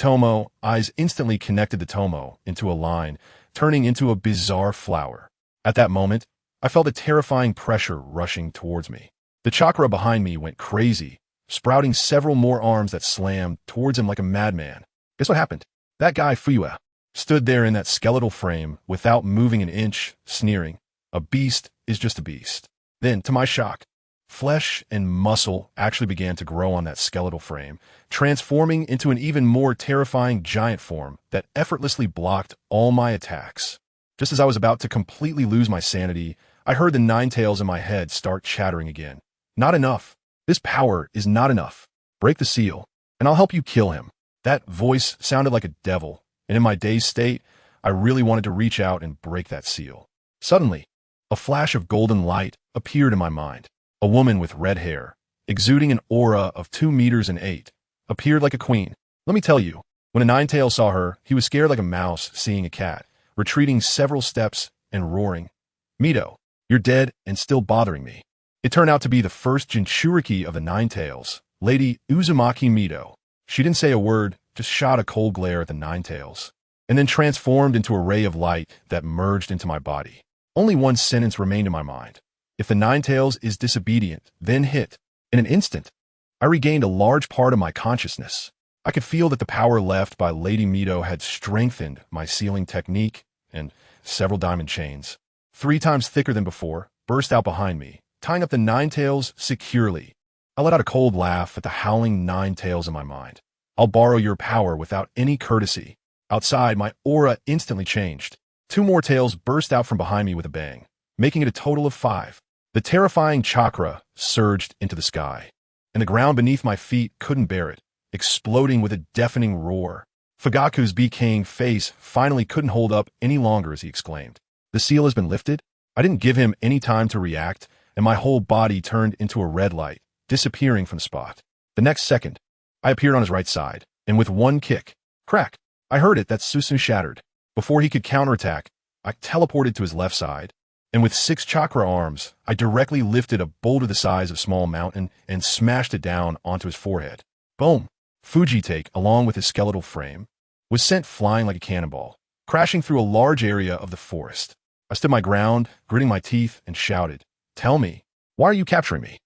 A: eyes instantly connected the tomo into a line, turning into a bizarre flower. At that moment, I felt a terrifying pressure rushing towards me. The chakra behind me went crazy, sprouting several more arms that slammed towards him like a madman. Guess what happened? That guy, Fuyue, stood there in that skeletal frame without moving an inch, sneering. A beast is just a beast. Then, to my shock, flesh and muscle actually began to grow on that skeletal frame, transforming into an even more terrifying giant form that effortlessly blocked all my attacks. Just as I was about to completely lose my sanity, I heard the nine tails in my head start chattering again. Not enough. This power is not enough. Break the seal, and I'll help you kill him. That voice sounded like a devil, and in my dazed state, I really wanted to reach out and break that seal. Suddenly, a flash of golden light appeared in my mind. A woman with red hair, exuding an aura of 2 meters and 8, appeared like a queen. Let me tell you, when a nine-tail saw her, he was scared like a mouse seeing a cat, retreating several steps and roaring, "Mito, you're dead and still bothering me." It turned out to be the first Jinchuriki of the Nine Tails, Lady Uzumaki Mito. She didn't say a word, just shot a cold glare at the Nine Tails, and then transformed into a ray of light that merged into my body. Only one sentence remained in my mind. If the Nine Tails is disobedient, then hit. In an instant, I regained a large part of my consciousness. I could feel that the power left by Lady Mito had strengthened my sealing technique, and several diamond chains, 3 times thicker than before, burst out behind me, tying up the Nine Tails securely. I let out a cold laugh at the howling Nine Tails in my mind. I'll borrow your power without any courtesy. Outside, my aura instantly changed. 2 more tails burst out from behind me with a bang, making it a total of 5. The terrifying chakra surged into the sky, and the ground beneath my feet couldn't bear it, exploding with a deafening roar. Fugaku's decaying face finally couldn't hold up any longer as he exclaimed, "The seal has been lifted?" I didn't give him any time to react, and my whole body turned into a red light, disappearing from the spot. The next second, I appeared on his right side, and with one kick, crack, I heard it that Susu shattered. Before he could counterattack, I teleported to his left side, and with 6 chakra arms, I directly lifted a boulder the size of a small mountain and smashed it down onto his forehead. Boom! Fujitake, along with his skeletal frame, was sent flying like a cannonball, crashing through a large area of the forest. I stood my ground, gritting my teeth, and shouted, "Tell me, why are you capturing me?"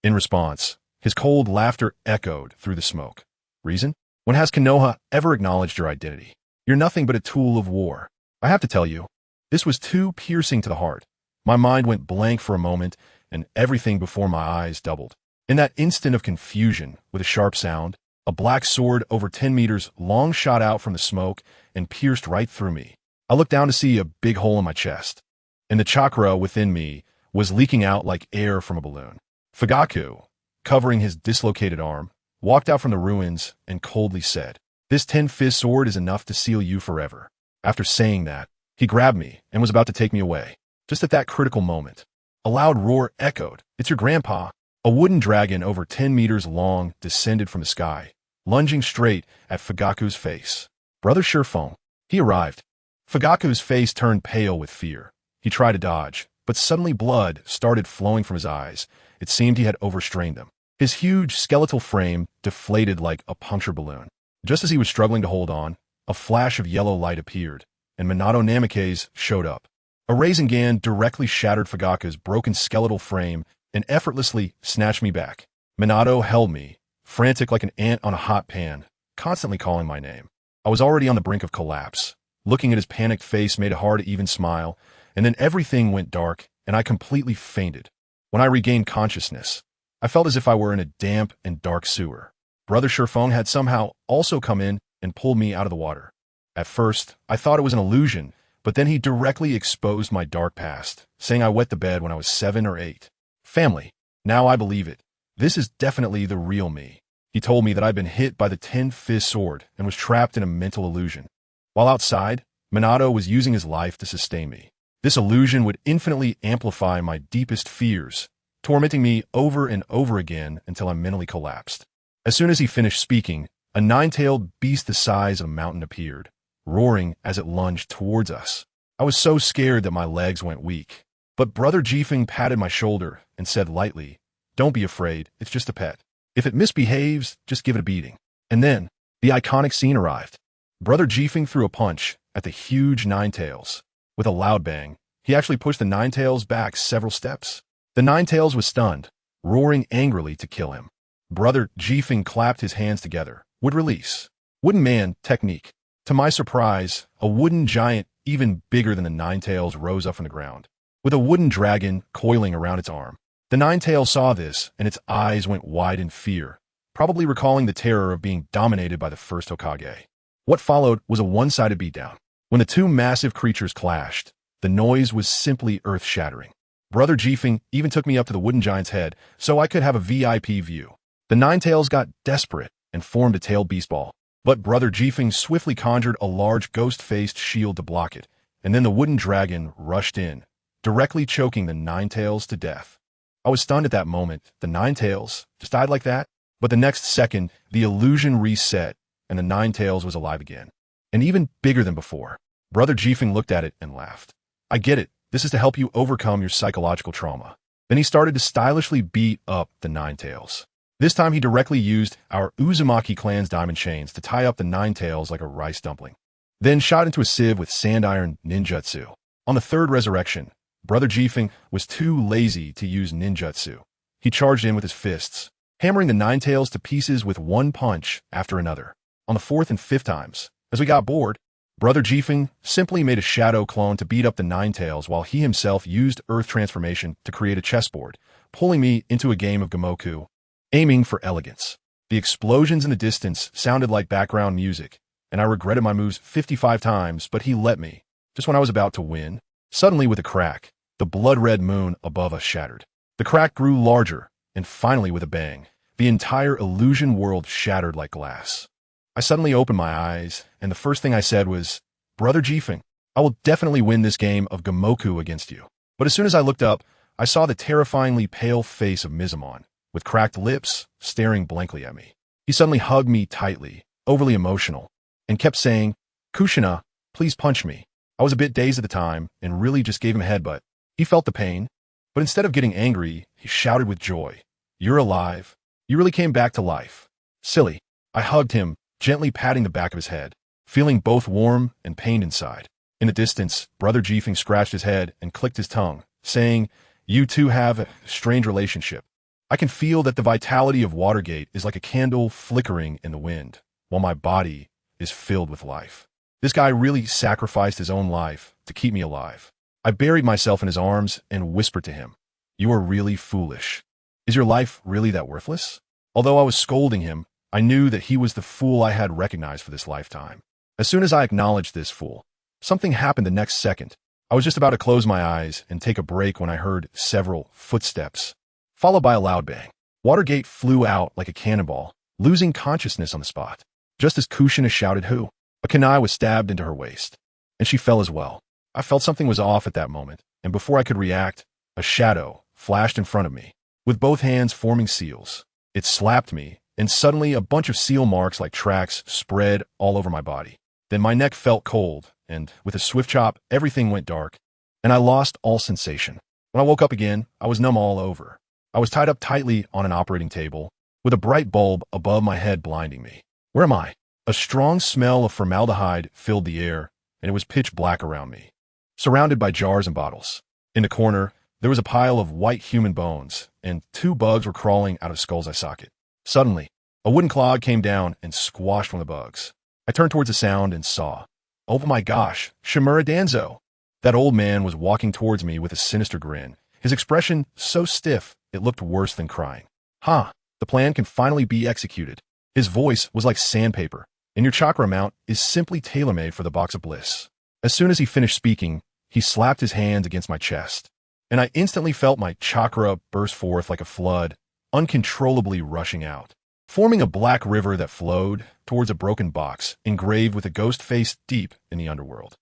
A: In response, his cold laughter echoed through the smoke. Reason? When has Konoha ever acknowledged your identity? You're nothing but a tool of war. I have to tell you, this was too piercing to the heart. My mind went blank for a moment, and everything before my eyes doubled. In that instant of confusion, with a sharp sound, a black sword over 10 meters long shot out from the smoke and pierced right through me. I looked down to see a big hole in my chest, and the chakra within me was leaking out like air from a balloon. Fugaku, covering his dislocated arm, walked out from the ruins and coldly said, "This 10-fist sword is enough to seal you forever." After saying that, he grabbed me and was about to take me away. Just at that critical moment, a loud roar echoed. "It's your grandpa." A wooden dragon over 10 meters long descended from the sky, lunging straight at Fugaku's face. Brother Shurfong. He arrived. Fugaku's face turned pale with fear. He tried to dodge, but suddenly blood started flowing from his eyes. It seemed he had overstrained them. His huge skeletal frame deflated like a puncture balloon. Just as he was struggling to hold on, a flash of yellow light appeared, and Minato Namikaze showed up. A Rasengan directly shattered Fugaku's broken skeletal frame and effortlessly snatched me back. Minato held me, frantic like an ant on a hot pan, constantly calling my name. I was already on the brink of collapse. Looking at his panicked face made it hard to even smile, and then everything went dark, and I completely fainted. When I regained consciousness, I felt as if I were in a damp and dark sewer. Brother Shurfong had somehow also come in and pulled me out of the water. At first, I thought it was an illusion, but then he directly exposed my dark past, saying I wet the bed when I was 7 or 8. Family. Now I believe it. This is definitely the real me. He told me that I'd been hit by the 10-fist sword and was trapped in a mental illusion. While outside, Minato was using his life to sustain me. This illusion would infinitely amplify my deepest fears, tormenting me over and over again until I mentally collapsed. As soon as he finished speaking, a 9-tailed beast the size of a mountain appeared, roaring as it lunged towards us. I was so scared that my legs went weak. But Brother Jifeng patted my shoulder and said lightly, "Don't be afraid, it's just a pet. If it misbehaves, just give it a beating." And then, the iconic scene arrived. Brother Jifeng threw a punch at the huge Ninetales. With a loud bang, he actually pushed the Ninetales back several steps. The Ninetales was stunned, roaring angrily to kill him. Brother Jifeng clapped his hands together. Would release. Wooden man technique. To my surprise, a wooden giant even bigger than the Ninetales rose up from the ground, with a wooden dragon coiling around its arm. The Ninetales saw this, and its eyes went wide in fear, probably recalling the terror of being dominated by the first Hokage. What followed was a one-sided beatdown. When the two massive creatures clashed, the noise was simply earth-shattering. Brother Jifeng even took me up to the wooden giant's head so I could have a VIP view. The Ninetales got desperate and formed a tailed beast ball, but Brother Jifeng swiftly conjured a large ghost-faced shield to block it, and then the wooden dragon rushed in, directly choking the Ninetales to death. I was stunned at that moment. The Ninetales just died like that? But the next second, the illusion reset, and the Ninetales was alive again, and even bigger than before. Brother Jifeng looked at it and laughed. "I get it. This is to help you overcome your psychological trauma." Then he started to stylishly beat up the Ninetales. This time he directly used our Uzumaki clan's diamond chains to tie up the Ninetales like a rice dumpling. Then shot into a sieve with sand iron ninjutsu. On the third resurrection, Brother Jifeng was too lazy to use ninjutsu. He charged in with his fists, hammering the Ninetales to pieces with one punch after another. On the fourth and fifth times, as we got bored, Brother Jifeng simply made a shadow clone to beat up the Ninetales while he himself used Earth Transformation to create a chessboard, pulling me into a game of Gamoku, aiming for elegance. The explosions in the distance sounded like background music, and I regretted my moves 55 times, but he let me, just when I was about to win. Suddenly, with a crack, the blood-red moon above us shattered. The crack grew larger, and finally, with a bang, the entire illusion world shattered like glass. I suddenly opened my eyes, and the first thing I said was, "Brother Jifeng, I will definitely win this game of Gamoku against you." But as soon as I looked up, I saw the terrifyingly pale face of Mizumon, with cracked lips, staring blankly at me. He suddenly hugged me tightly, overly emotional, and kept saying, "Kushina, please punch me." I was a bit dazed at the time, and really just gave him a headbutt. He felt the pain, but instead of getting angry, he shouted with joy, "You're alive. You really came back to life." Silly. I hugged him, gently patting the back of his head, feeling both warm and pained inside. In the distance, Brother Jifeng scratched his head and clicked his tongue, saying, "You two have a strange relationship. I can feel that the vitality of Watergate is like a candle flickering in the wind, while my body is filled with life. This guy really sacrificed his own life to keep me alive." I buried myself in his arms and whispered to him, "You are really foolish. Is your life really that worthless?" Although I was scolding him, I knew that he was the fool I had recognized for this lifetime. As soon as I acknowledged this fool, something happened the next second. I was just about to close my eyes and take a break when I heard several footsteps, followed by a loud bang. Watergate flew out like a cannonball, losing consciousness on the spot. Just as Kushina shouted, "Who?" a kunai was stabbed into her waist, and she fell as well. I felt something was off at that moment, and before I could react, a shadow flashed in front of me, with both hands forming seals. It slapped me, and suddenly a bunch of seal marks like tracks spread all over my body. Then my neck felt cold, and with a swift chop, everything went dark, and I lost all sensation. When I woke up again, I was numb all over. I was tied up tightly on an operating table, with a bright bulb above my head blinding me. Where am I? A strong smell of formaldehyde filled the air, and it was pitch black around me, surrounded by jars and bottles. In the corner, there was a pile of white human bones, and 2 bugs were crawling out of a skull's eye socket. Suddenly, a wooden clog came down and squashed one of the bugs. I turned towards the sound and saw, oh my gosh, Shimura Danzo! That old man was walking towards me with a sinister grin, his expression so stiff it looked worse than crying. "Ha! The plan can finally be executed." His voice was like sandpaper, and your chakra amount is simply tailor-made for the box of bliss. As soon as he finished speaking, he slapped his hands against my chest, and I instantly felt my chakra burst forth like a flood, uncontrollably rushing out, forming a black river that flowed towards a broken box engraved with a ghost face deep in the underworld.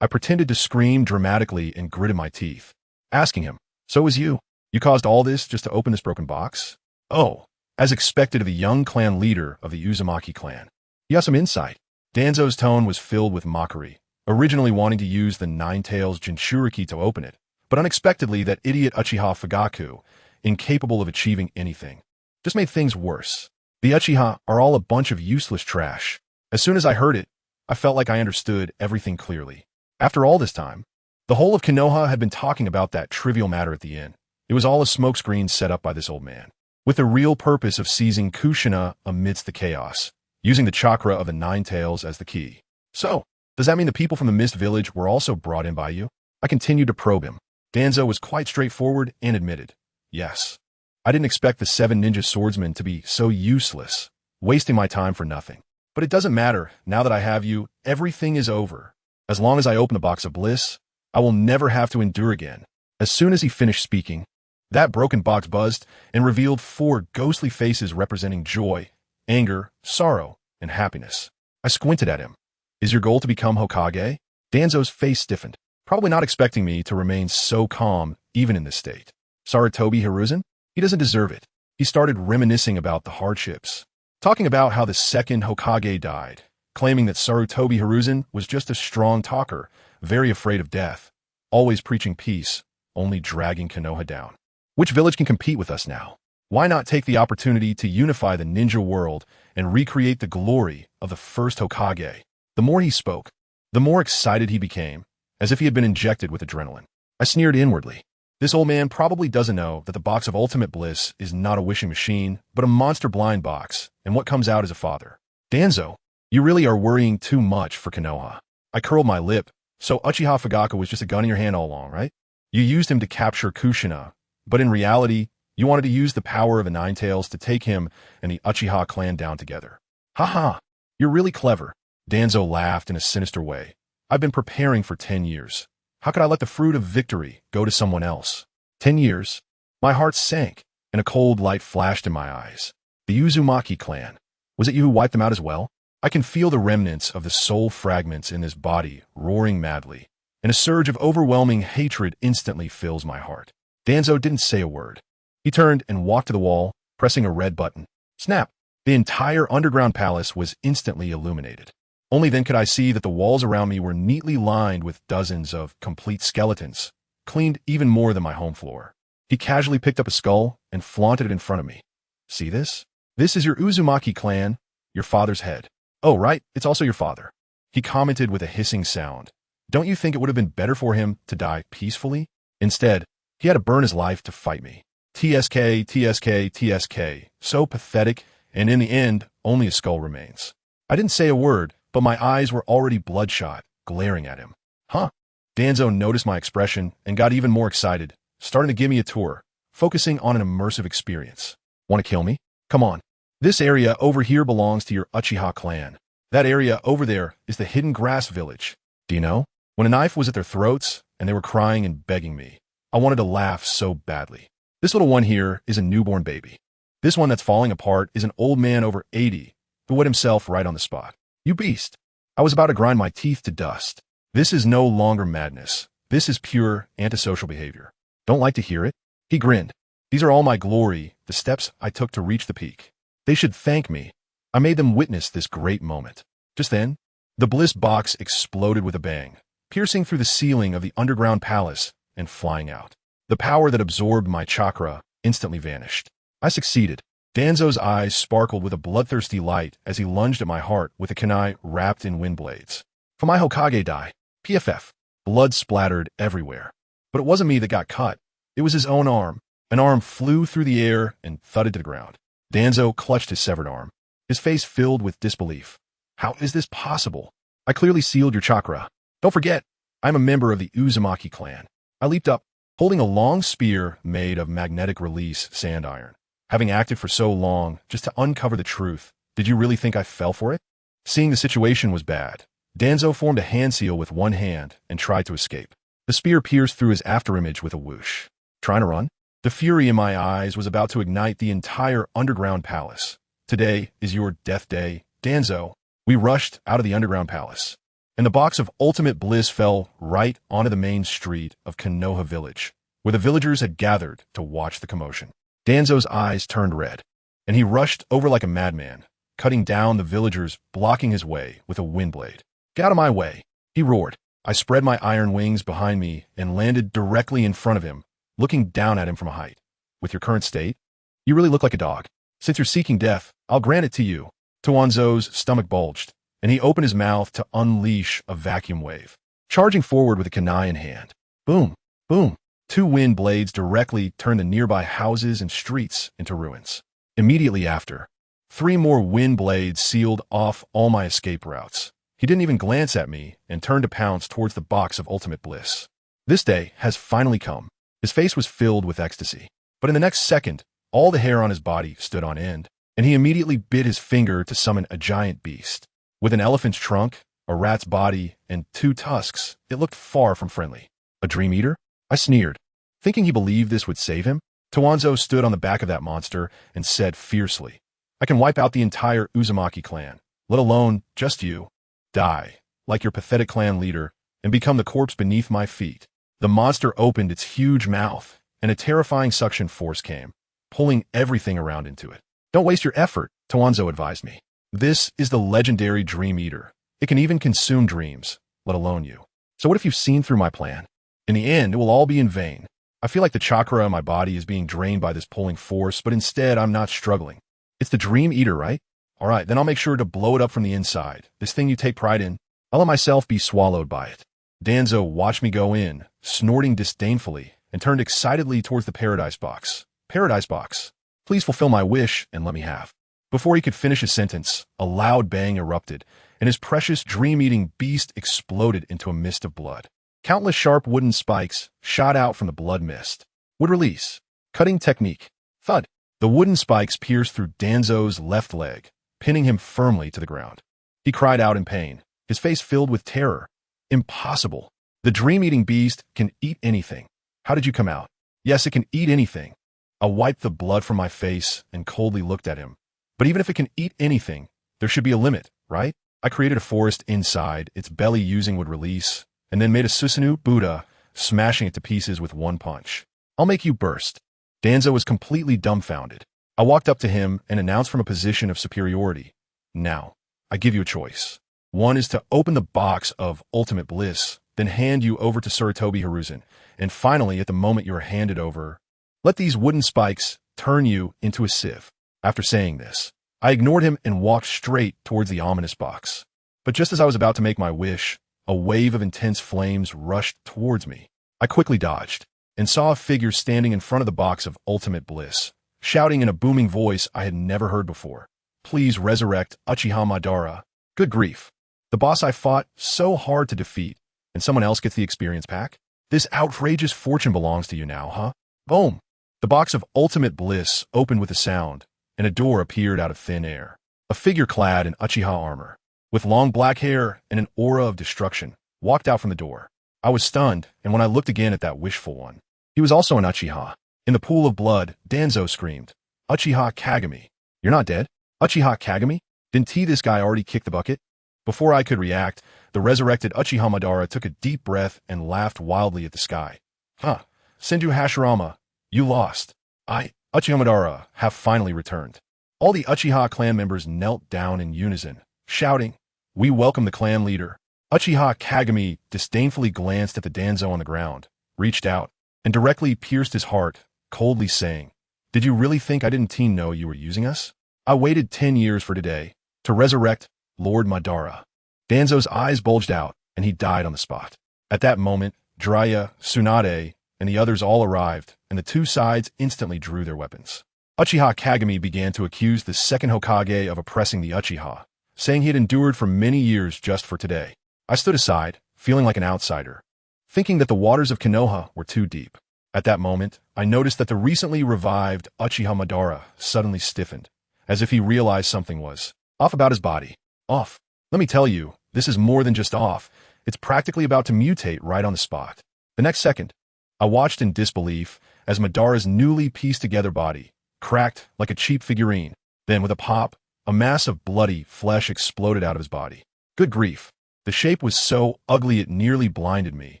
A: I pretended to scream dramatically and gritted my teeth, asking him, "So it was you? You caused all this just to open this broken box?" Oh, as expected of the young clan leader of the Uzumaki clan. "You have some insight." Danzo's tone was filled with mockery. originally wanting to use the Nine-Tails Jinchuriki to open it, but unexpectedly that idiot Uchiha Fugaku, incapable of achieving anything, just made things worse. The Uchiha are all a bunch of useless trash. As soon as I heard it, I felt like I understood everything clearly. After all this time, the whole of Konoha had been talking about that trivial matter at the inn. It was all a smokescreen set up by this old man, with the real purpose of seizing Kushina amidst the chaos, using the chakra of the Nine-Tails as the key. So, does that mean the people from the Mist Village were also brought in by you? I continued to probe him. Danzo was quite straightforward and admitted, yes. I didn't expect the 7 ninja swordsmen to be so useless, wasting my time for nothing. But it doesn't matter, now that I have you, everything is over. As long as I open the box of bliss, I will never have to endure again. As soon as he finished speaking, that broken box buzzed and revealed 4 ghostly faces representing joy, anger, sorrow, and happiness. I squinted at him. Is your goal to become Hokage? Danzo's face stiffened, probably not expecting me to remain so calm even in this state. Sarutobi Hiruzen? He doesn't deserve it. He started reminiscing about the hardships, talking about how the second Hokage died, claiming that Sarutobi Hiruzen was just a strong talker, very afraid of death, always preaching peace, only dragging Konoha down. Which village can compete with us now? Why not take the opportunity to unify the ninja world and recreate the glory of the first Hokage? The more he spoke, the more excited he became, as if he had been injected with adrenaline. I sneered inwardly. This old man probably doesn't know that the box of ultimate bliss is not a wishing machine, but a monster blind box, and what comes out is a father. Danzo, you really are worrying too much for Konoha. I curled my lip. So Uchiha Fugaku was just a gun in your hand all along, right? You used him to capture Kushina, but in reality, you wanted to use the power of the Nine-Tails to take him and the Uchiha clan down together. Haha, you're really clever. Danzo laughed in a sinister way. I've been preparing for 10 years. How could I let the fruit of victory go to someone else? 10 years? My heart sank, and a cold light flashed in my eyes. The Uzumaki clan. Was it you who wiped them out as well? I can feel the remnants of the soul fragments in this body roaring madly, and a surge of overwhelming hatred instantly fills my heart. Danzo didn't say a word. He turned and walked to the wall, pressing a red button. Snap! The entire underground palace was instantly illuminated. Only then could I see that the walls around me were neatly lined with dozens of complete skeletons, cleaned even more than my home floor. He casually picked up a skull and flaunted it in front of me. See this? This is your Uzumaki clan, your father's head. Oh, right, it's also your father. He commented with a hissing sound. Don't you think it would have been better for him to die peacefully? Instead, he had to burn his life to fight me. TSK, TSK, TSK. So pathetic, and in the end, only a skull remains. I didn't say a word, but my eyes were already bloodshot, glaring at him. Huh? Danzo noticed my expression and got even more excited, starting to give me a tour, focusing on an immersive experience. Want to kill me? Come on. This area over here belongs to your Uchiha clan. That area over there is the Hidden Grass Village. Do you know? When a knife was at their throats and they were crying and begging me, I wanted to laugh so badly. This little one here is a newborn baby. This one that's falling apart is an old man over 80 who wet himself right on the spot. You beast. I was about to grind my teeth to dust. This is no longer madness. This is pure antisocial behavior. Don't like to hear it? He grinned. These are all my glory, the steps I took to reach the peak. They should thank me. I made them witness this great moment. Just then, the bliss box exploded with a bang, piercing through the ceiling of the underground palace and flying out. The power that absorbed my chakra instantly vanished. I succeeded. Danzo's eyes sparkled with a bloodthirsty light as he lunged at my heart with a kunai wrapped in wind blades. For my Hokage die, PFF, blood splattered everywhere. But it wasn't me that got cut. It was his own arm. An arm flew through the air and thudded to the ground. Danzo clutched his severed arm, his face filled with disbelief. How is this possible? I clearly sealed your chakra. Don't forget, I'm a member of the Uzumaki clan. I leaped up, holding a long spear made of magnetic release sand iron. Having acted for so long just to uncover the truth, did you really think I fell for it? Seeing the situation was bad, Danzo formed a hand seal with one hand and tried to escape. The spear pierced through his afterimage with a whoosh. Trying to run? The fury in my eyes was about to ignite the entire underground palace. Today is your death day, Danzo. We rushed out of the underground palace, and the box of ultimate bliss fell right onto the main street of Konoha village, where the villagers had gathered to watch the commotion. Danzo's eyes turned red, and he rushed over like a madman, cutting down the villagers blocking his way with a wind blade. Get out of my way. He roared. I spread my iron wings behind me and landed directly in front of him, looking down at him from a height. With your current state, you really look like a dog. Since you're seeking death, I'll grant it to you. Hanzo's stomach bulged, and he opened his mouth to unleash a vacuum wave, charging forward with a kunai in hand. Boom, boom. Two wind blades directly turned the nearby houses and streets into ruins. Immediately after, 3 more wind blades sealed off all my escape routes. He didn't even glance at me and turned to pounce towards the box of ultimate bliss. This day has finally come. His face was filled with ecstasy. But in the next second, all the hair on his body stood on end, and he immediately bit his finger to summon a giant beast. With an elephant's trunk, a rat's body, and 2 tusks, it looked far from friendly. A dream eater? I sneered, thinking he believed this would save him. Hanzo stood on the back of that monster and said fiercely, I can wipe out the entire Uzumaki clan, let alone just you. Die, like your pathetic clan leader, and become the corpse beneath my feet. The monster opened its huge mouth, and a terrifying suction force came, pulling everything around into it. Don't waste your effort, Hanzo advised me. This is the legendary Dream Eater. It can even consume dreams, let alone you. So what if you've seen through my plan? In the end, it will all be in vain. I feel like the chakra in my body is being drained by this pulling force, but instead I'm not struggling. It's the Dream Eater, right? All right, then I'll make sure to blow it up from the inside. This thing you take pride in, I'll let myself be swallowed by it. Danzo watched me go in, snorting disdainfully, and turned excitedly towards the paradise box. Paradise box, please fulfill my wish and let me have. Before he could finish his sentence, a loud bang erupted, and his precious dream-eating beast exploded into a mist of blood. Countless sharp wooden spikes shot out from the blood mist. Would release. Cutting technique. Thud. The wooden spikes pierced through Danzo's left leg, pinning him firmly to the ground. He cried out in pain, his face filled with terror. Impossible. The dream-eating beast can eat anything. How did you come out? Yes, it can eat anything. I wiped the blood from my face and coldly looked at him. But even if it can eat anything, there should be a limit, right? I created a forest inside, its belly using would release, and then made a Susanoo Buddha, smashing it to pieces with one punch. I'll make you burst. Danzo was completely dumbfounded. I walked up to him and announced from a position of superiority. Now, I give you a choice. One is to open the box of ultimate bliss, then hand you over to Suratobi Hiruzen, and finally, at the moment you are handed over, let these wooden spikes turn you into a sieve. After saying this, I ignored him and walked straight towards the ominous box. But just as I was about to make my wish, a wave of intense flames rushed towards me. I quickly dodged and saw a figure standing in front of the box of ultimate bliss, shouting in a booming voice I had never heard before. Please resurrect Uchiha Madara. Good grief. The boss I fought so hard to defeat, and someone else gets the experience pack? This outrageous fortune belongs to you now, huh? Boom. The box of ultimate bliss opened with a sound, and a door appeared out of thin air. A figure clad in Uchiha armor, with long black hair and an aura of destruction, walked out from the door. I was stunned, and when I looked again at that wishful one, he was also an Uchiha. In the pool of blood, Danzo screamed, Uchiha Kagami. You're not dead? Uchiha Kagami? Didn't this guy already kick the bucket? Before I could react, the resurrected Uchiha Madara took a deep breath and laughed wildly at the sky. Huh, Senju Hashirama, you lost. Uchiha Madara, have finally returned. All the Uchiha clan members knelt down in unison, shouting, We welcome the clan leader. Uchiha Kagami disdainfully glanced at the Danzo on the ground, reached out, and directly pierced his heart, coldly saying, Did you really think I didn't know you were using us? I waited 10 years for today, to resurrect Lord Madara. Danzo's eyes bulged out, and he died on the spot. At that moment, Jiraiya, Tsunade, and the others all arrived, and the two sides instantly drew their weapons. Uchiha Kagami began to accuse the second Hokage of oppressing the Uchiha, saying he had endured for many years just for today. I stood aside, feeling like an outsider, thinking that the waters of Konoha were too deep. At that moment, I noticed that the recently revived Uchiha Madara suddenly stiffened, as if he realized something was off about his body. Off. Let me tell you, this is more than just off. It's practically about to mutate right on the spot. The next second, I watched in disbelief as Madara's newly pieced-together body cracked like a cheap figurine. Then, with a pop, a mass of bloody flesh exploded out of his body. Good grief. The shape was so ugly it nearly blinded me.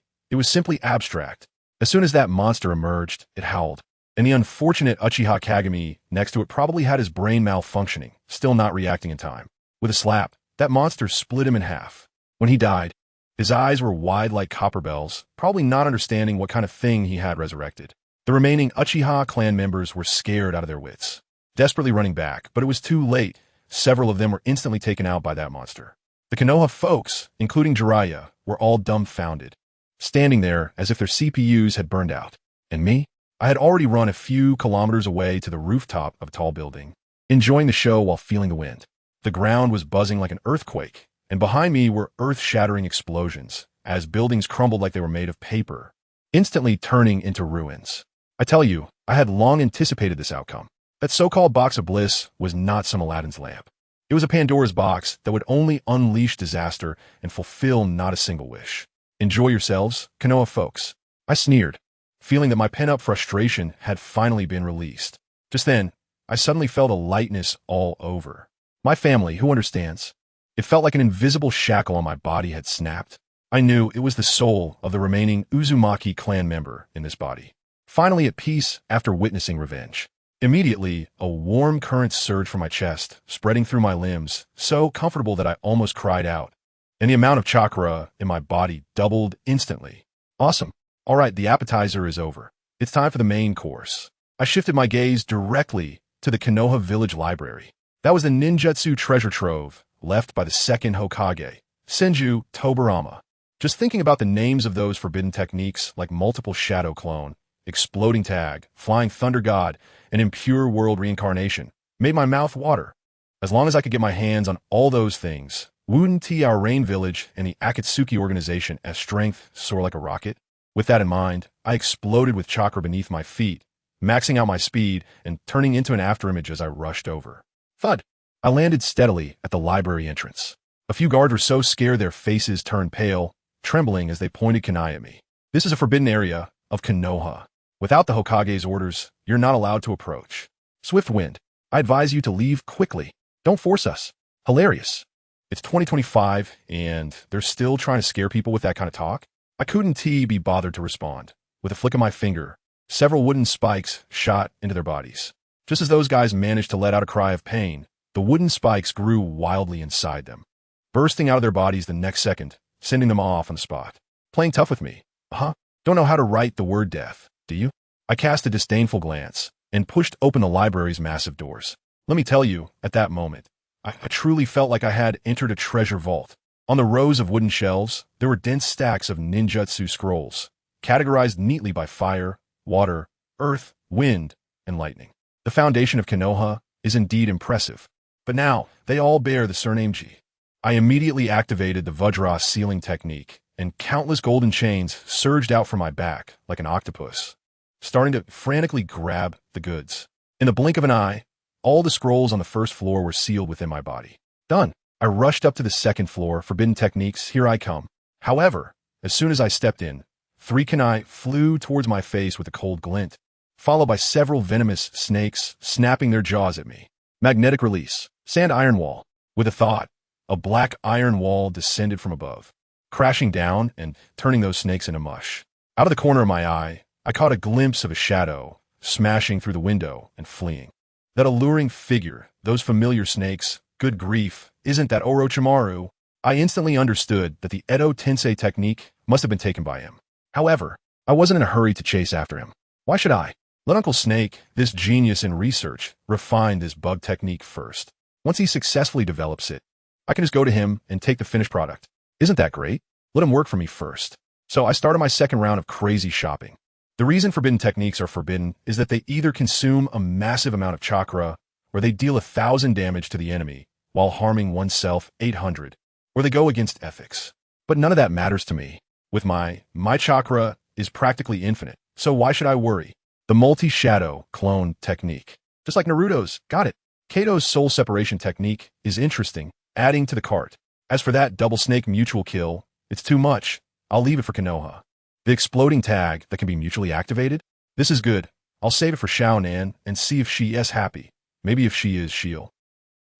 A: It was simply abstract. As soon as that monster emerged, it howled, and the unfortunate Uchiha Kagami next to it probably had his brain malfunctioning, still not reacting in time. With a slap, that monster split him in half. When he died, His eyes were wide like copper bells, probably not understanding what kind of thing he had resurrected. The remaining Uchiha clan members were scared out of their wits, desperately running back, but it was too late. Several of them were instantly taken out by that monster. The Konoha folks, including Jiraiya, were all dumbfounded, standing there as if their CPUs had burned out. And me? I had already run a few kilometers away to the rooftop of a tall building, enjoying the show while feeling the wind. The ground was buzzing like an earthquake, and behind me were earth-shattering explosions as buildings crumbled like they were made of paper, instantly turning into ruins. I tell you, I had long anticipated this outcome. That so-called box of bliss was not some Aladdin's lamp. It was a Pandora's box that would only unleash disaster and fulfill not a single wish. Enjoy yourselves, Konoha folks. I sneered, feeling that my pent-up frustration had finally been released. Just then, I suddenly felt a lightness all over. My family, who understands? It felt like an invisible shackle on my body had snapped. I knew it was the soul of the remaining Uzumaki clan member in this body, finally at peace after witnessing revenge. Immediately, a warm current surged from my chest, spreading through my limbs, so comfortable that I almost cried out. And the amount of chakra in my body doubled instantly. Awesome. All right, the appetizer is over. It's time for the main course. I shifted my gaze directly to the Konoha village library. That was the ninjutsu treasure trove left by the second Hokage, Senju Tobirama. Just thinking about the names of those forbidden techniques like multiple shadow clone, exploding tag, flying thunder god, and impure world reincarnation made my mouth water. As long as I could get my hands on all those things, wouldn't our rain village and the Akatsuki organization as strength soar like a rocket? With that in mind, I exploded with chakra beneath my feet, maxing out my speed and turning into an afterimage as I rushed over. Thud! I landed steadily at the library entrance. A few guards were so scared their faces turned pale, trembling as they pointed kunai at me. This is a forbidden area of Konoha. Without the Hokage's orders, you're not allowed to approach. Swift Wind, I advise you to leave quickly. Don't force us. Hilarious. It's 2025, and they're still trying to scare people with that kind of talk? I couldn't be bothered to respond. With a flick of my finger, several wooden spikes shot into their bodies. Just as those guys managed to let out a cry of pain, the wooden spikes grew wildly inside them, bursting out of their bodies the next second, sending them off on the spot. Playing tough with me. Don't know how to write the word death, do you? I cast a disdainful glance and pushed open the library's massive doors. Let me tell you, at that moment, I truly felt like I had entered a treasure vault. On the rows of wooden shelves, there were dense stacks of ninjutsu scrolls, categorized neatly by fire, water, earth, wind, and lightning. The foundation of Konoha is indeed impressive, but now they all bear the surname G. I immediately activated the Vajra sealing technique, and countless golden chains surged out from my back like an octopus, starting to frantically grab the goods. In the blink of an eye, all the scrolls on the first floor were sealed within my body. Done. I rushed up to the second floor, forbidden techniques, here I come. However, as soon as I stepped in, 3 kunai flew towards my face with a cold glint, followed by several venomous snakes snapping their jaws at me. Magnetic release, sand iron wall. With a thought, a black iron wall descended from above, crashing down and turning those snakes into mush. Out of the corner of my eye, I caught a glimpse of a shadow, smashing through the window and fleeing. That alluring figure, those familiar snakes, good grief, isn't that Orochimaru? I instantly understood that the Edo Tensei technique must have been taken by him. However, I wasn't in a hurry to chase after him. Why should I? Let Uncle Snake, this genius in research, refine this bug technique first. Once he successfully develops it, I can just go to him and take the finished product. Isn't that great? Let him work for me first. So I started my second round of crazy shopping. The reason forbidden techniques are forbidden is that they either consume a massive amount of chakra, or they deal 1,000 damage to the enemy, while harming oneself 800, or they go against ethics. But none of that matters to me. With my chakra is practically infinite, so why should I worry? The multi-shadow clone technique. Just like Naruto's, got it. Kato's soul separation technique is interesting, adding to the cart. As for that double snake mutual kill, it's too much. I'll leave it for Konoha. The exploding tag that can be mutually activated? This is good. I'll save it for Xiao Nan and see if she is happy. Maybe if she is, she'll.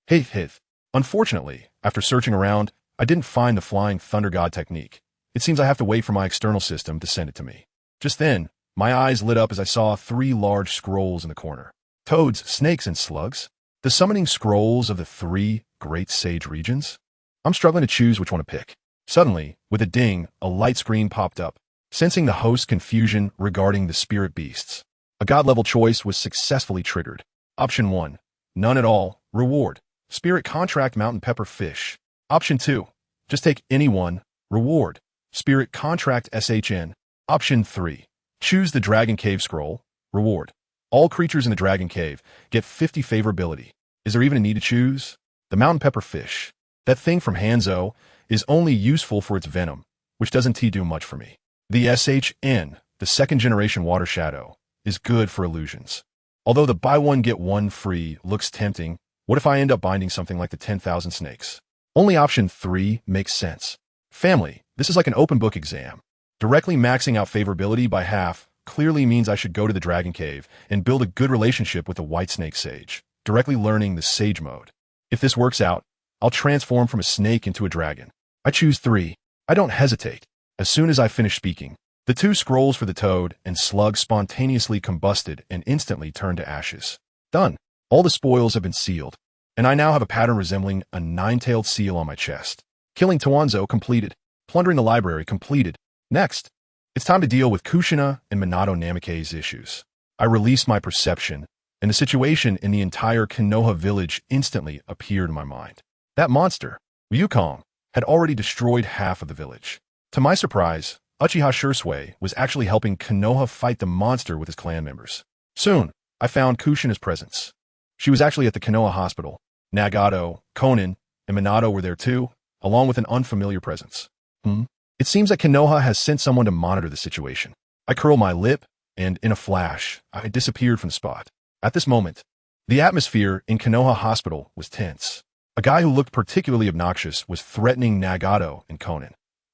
A: Hith. Unfortunately, after searching around, I didn't find the flying thunder god technique. It seems I have to wait for my external system to send it to me. Just then, my eyes lit up as I saw 3 large scrolls in the corner. Toads, snakes, and slugs? The summoning scrolls of the 3 great sage regions? I'm struggling to choose which one to pick. Suddenly, with a ding, a light screen popped up, sensing the host's confusion regarding the spirit beasts. A god-level choice was successfully triggered. Option 1. None at all. Reward. Spirit Contract Mountain Pepper Fish. Option 2. Just take any one. Reward. Spirit Contract SHN. Option 3. Choose the Dragon Cave Scroll. Reward. All creatures in the Dragon Cave get 50 favorability. Is there even a need to choose? The Mountain Pepper Fish. That thing from Hanzo is only useful for its venom, which doesn't do much for me. The SHN, the second generation water shadow, is good for illusions. Although the buy one get one free looks tempting, what if I end up binding something like the 10,000 snakes? Only option 3 makes sense. Family, this is like an open book exam. Directly maxing out favorability by half clearly means I should go to the Dragon Cave and build a good relationship with the White Snake Sage, directly learning the Sage mode. If this works out, I'll transform from a snake into a dragon. I choose 3. I don't hesitate. As soon as I finish speaking, the 2 scrolls for the toad and slug spontaneously combusted and instantly turned to ashes. Done. All the spoils have been sealed, and I now have a pattern resembling a 9-tailed seal on my chest. Killing Tawanzo completed. Plundering the library completed. Next, it's time to deal with Kushina and Minato Namikaze's issues. I released my perception, and the situation in the entire Konoha village instantly appeared in my mind. That monster, Ryukong, had already destroyed half of the village. To my surprise, Uchiha Shursui was actually helping Konoha fight the monster with his clan members. Soon, I found Kushina's presence. She was actually at the Konoha hospital. Nagato, Konan, and Minato were there too, along with an unfamiliar presence. It seems that Konoha has sent someone to monitor the situation. I curled my lip, and in a flash, I disappeared from the spot. At this moment, the atmosphere in Konoha Hospital was tense. A guy who looked particularly obnoxious was threatening Nagato and Konan.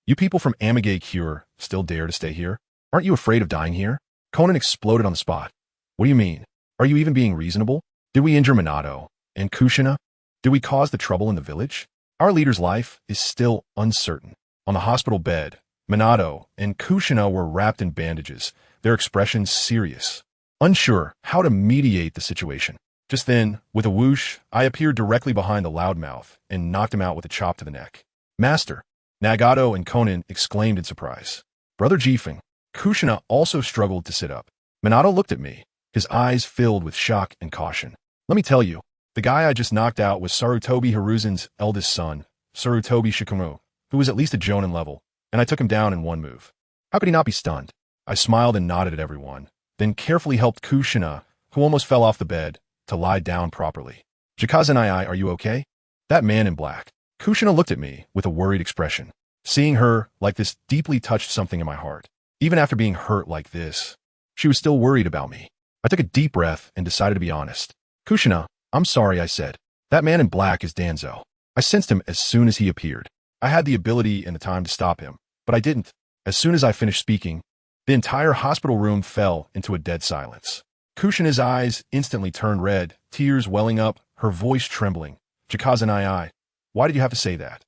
A: You people from Amigay Cure still dare to stay here? Aren't you afraid of dying here? Konan exploded on the spot. What do you mean? Are you even being reasonable? Did we injure Minato and Kushina? Did we cause the trouble in the village? Our leader's life is still uncertain. On the hospital bed, Minato and Kushina were wrapped in bandages, their expressions serious, unsure how to mediate the situation. Just then, with a whoosh, I appeared directly behind the loudmouth and knocked him out with a chop to the neck. Master! Nagato and Konan exclaimed in surprise. Brother Jifeng, Kushina also struggled to sit up. Minato looked at me, his eyes filled with shock and caution. Let me tell you, the guy I just knocked out was Sarutobi Hiruzen's eldest son, Sarutobi Shikamaru, who was at least a Jonin level, and I took him down in one move. How could he not be stunned? I smiled and nodded at everyone, then carefully helped Kushina, who almost fell off the bed, to lie down properly. Jikazanai, are you okay? That man in black. Kushina looked at me with a worried expression. Seeing her like this deeply touched something in my heart. Even after being hurt like this, she was still worried about me. I took a deep breath and decided to be honest. Kushina, I'm sorry, I said. That man in black is Danzo. I sensed him as soon as he appeared. I had the ability and the time to stop him, but I didn't. As soon as I finished speaking, the entire hospital room fell into a dead silence. Kushina's eyes instantly turned red, tears welling up, her voice trembling. Jikazanai, why did you have to say that?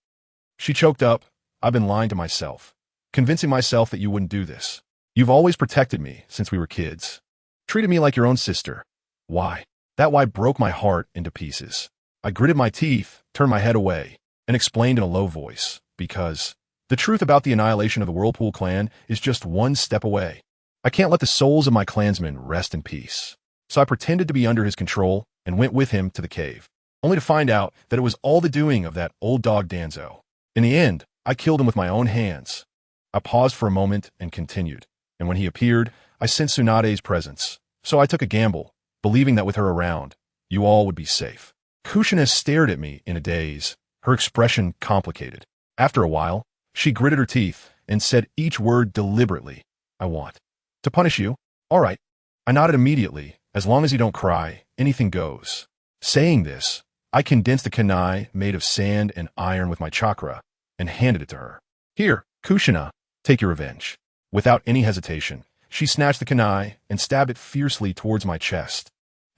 A: She choked up. I've been lying to myself, convincing myself that you wouldn't do this. You've always protected me since we were kids. Treated me like your own sister. Why? That why broke my heart into pieces. I gritted my teeth, turned my head away, and explained in a low voice, because the truth about the annihilation of the Whirlpool clan is just one step away. I can't let the souls of my clansmen rest in peace. So I pretended to be under his control and went with him to the cave, only to find out that it was all the doing of that old dog Danzo. In the end, I killed him with my own hands. I paused for a moment and continued, and when he appeared, I sensed Tsunade's presence, so I took a gamble, believing that with her around, you all would be safe. Kushina stared at me in a daze, her expression complicated. After a while, she gritted her teeth and said each word deliberately. I want to punish you. All right. I nodded immediately. As long as you don't cry, anything goes. Saying this, I condensed a kunai made of sand and iron with my chakra and handed it to her. Here, Kushina, take your revenge. Without any hesitation, she snatched the kunai and stabbed it fiercely towards my chest.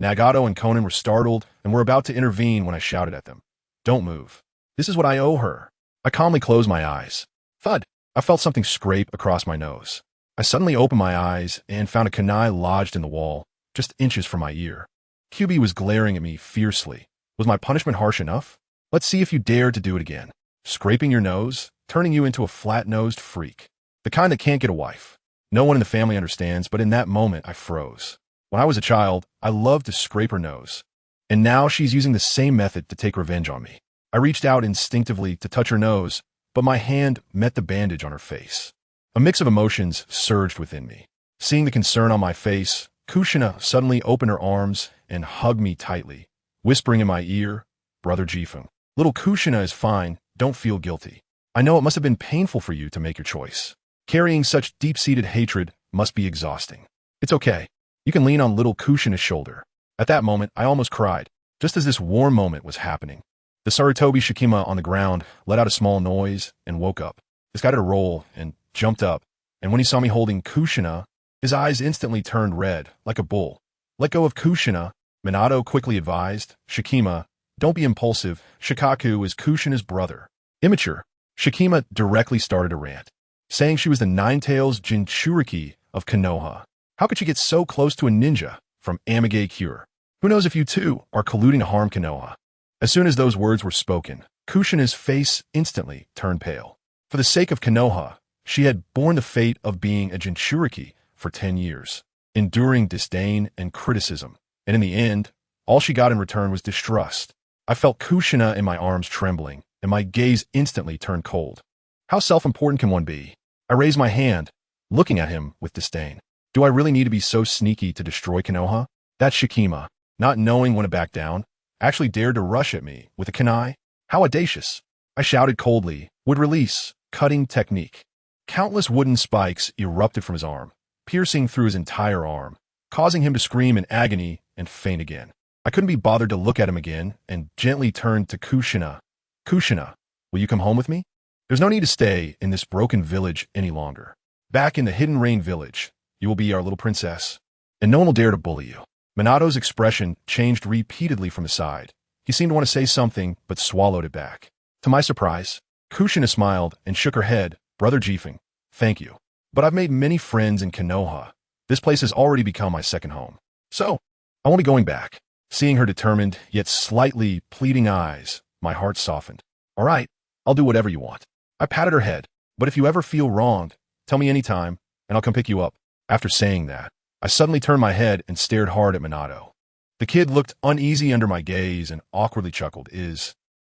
A: Nagato and Konan were startled and were about to intervene when I shouted at them. Don't move. This is what I owe her. I calmly closed my eyes. Thud! I felt something scrape across my nose. I suddenly opened my eyes and found a kunai lodged in the wall, just inches from my ear. QB was glaring at me fiercely. Was my punishment harsh enough? Let's see if you dare to do it again. Scraping your nose? turning you into a flat-nosed freak. The kind that can't get a wife. No one in the family understands, but in that moment, I froze. When I was a child, I loved to scrape her nose. And now she's using the same method to take revenge on me. I reached out instinctively to touch her nose, but my hand met the bandage on her face. A mix of emotions surged within me. Seeing the concern on my face, Kushina suddenly opened her arms and hugged me tightly, whispering in my ear, "Brother Jifeng, little Kushina is fine, don't feel guilty. I know it must have been painful for you to make your choice. Carrying such deep-seated hatred must be exhausting. It's okay. You can lean on little Kushina's shoulder." At that moment, I almost cried, just as this warm moment was happening. The Sarutobi Shikima on the ground let out a small noise and woke up. This guy did a roll and jumped up, and when he saw me holding Kushina, his eyes instantly turned red, like a bull. "Let go of Kushina," Minato quickly advised. "Shikima, don't be impulsive. Shikaku is Kushina's brother." Immature. Shikima directly started a rant, saying she was the Nine-Tails Jinchuriki of Konoha. How could she get so close to a ninja from Amage Cure? Who knows if you two are colluding to harm Konoha? As soon as those words were spoken, Kushina's face instantly turned pale. For the sake of Konoha, she had borne the fate of being a Jinchuriki for 10 years, enduring disdain and criticism, and in the end, all she got in return was distrust. I felt Kushina in my arms trembling, and my gaze instantly turned cold. How self-important can one be? I raised my hand, looking at him with disdain. Do I really need to be so sneaky to destroy Konoha? That Shikima, not knowing when to back down, actually dared to rush at me with a kunai? How audacious! I shouted coldly, would release, cutting technique. Countless wooden spikes erupted from his arm, piercing through his entire arm, causing him to scream in agony and faint again. I couldn't be bothered to look at him again and gently turned to Kushina. "Kushina, will you come home with me? There's no need to stay in this broken village any longer. Back in the Hidden Rain village, you will be our little princess, and no one will dare to bully you." Minato's expression changed repeatedly from his side. He seemed to want to say something, but swallowed it back. To my surprise, Kushina smiled and shook her head. "Brother Jifeng, thank you. But I've made many friends in Konoha. This place has already become my second home. So, I won't be going back." Seeing her determined, yet slightly pleading eyes, my heart softened. "All right, I'll do whatever you want." I patted her head. "But if you ever feel wronged, tell me anytime, and I'll come pick you up." After saying that, I suddenly turned my head and stared hard at Minato. The kid looked uneasy under my gaze and awkwardly chuckled. Is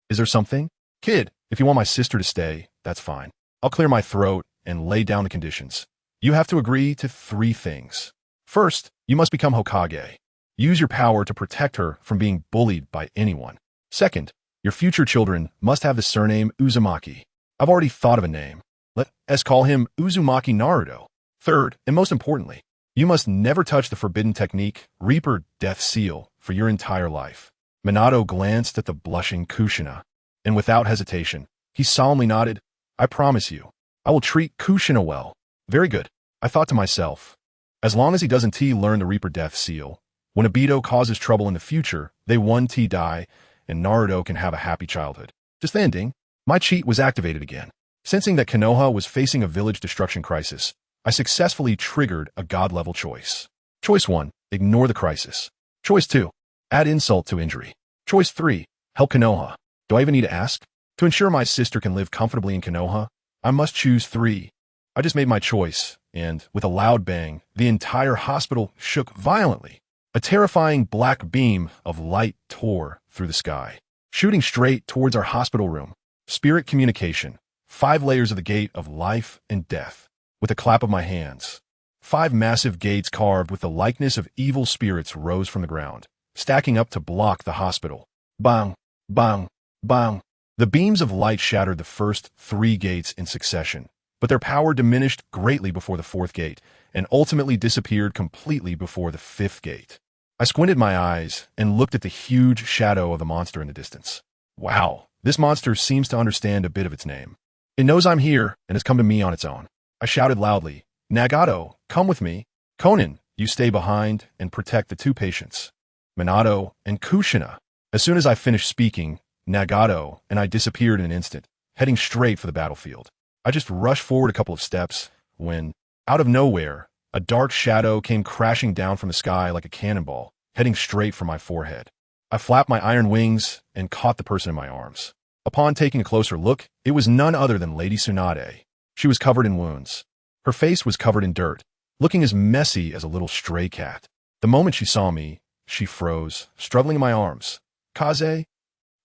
A: there something? "Kid, if you want my sister to stay, that's fine. I'll clear my throat and lay down the conditions. You have to agree to 3 things. First, you must become Hokage. Use your power to protect her from being bullied by anyone. Second, your future children must have the surname Uzumaki. I've already thought of a name. Let's call him Uzumaki Naruto. Third, and most importantly, you must never touch the forbidden technique, Reaper Death Seal, for your entire life." Minato glanced at the blushing Kushina, and without hesitation, he solemnly nodded. "I promise you, I will treat Kushina well." Very good, I thought to myself. As long as he doesn't learn the Reaper Death Seal, when Obito causes trouble in the future, they 1 die, and Naruto can have a happy childhood. Just then, ding, my cheat was activated again. Sensing that Konoha was facing a village destruction crisis, I successfully triggered a god-level choice. Choice 1, ignore the crisis. Choice 2, add insult to injury. Choice 3, help Konoha. Do I even need to ask? To ensure my sister can live comfortably in Konoha, I must choose 3. I just made my choice, and with a loud bang, the entire hospital shook violently. A terrifying black beam of light tore through the sky, shooting straight towards our hospital room. Spirit communication, 5 layers of the gate of life and death. With a clap of my hands, 5 massive gates carved with the likeness of evil spirits rose from the ground, stacking up to block the hospital. Bang, bang, bang. The beams of light shattered the first 3 gates in succession, but their power diminished greatly before the 4th gate, and ultimately disappeared completely before the 5th gate. I squinted my eyes and looked at the huge shadow of the monster in the distance. Wow, this monster seems to understand a bit of its name. It knows I'm here and has come to me on its own. I shouted loudly, "Nagato, come with me. Konan, you stay behind and protect the 2 patients. Minato and Kushina." As soon as I finished speaking, Nagato and I disappeared in an instant, heading straight for the battlefield. I just rushed forward a couple of steps when, out of nowhere, a dark shadow came crashing down from the sky like a cannonball, heading straight for my forehead. I flapped my iron wings and caught the person in my arms. Upon taking a closer look, it was none other than Lady Tsunade. She was covered in wounds. Her face was covered in dirt, looking as messy as a little stray cat. The moment she saw me, she froze, struggling in my arms. Kaze?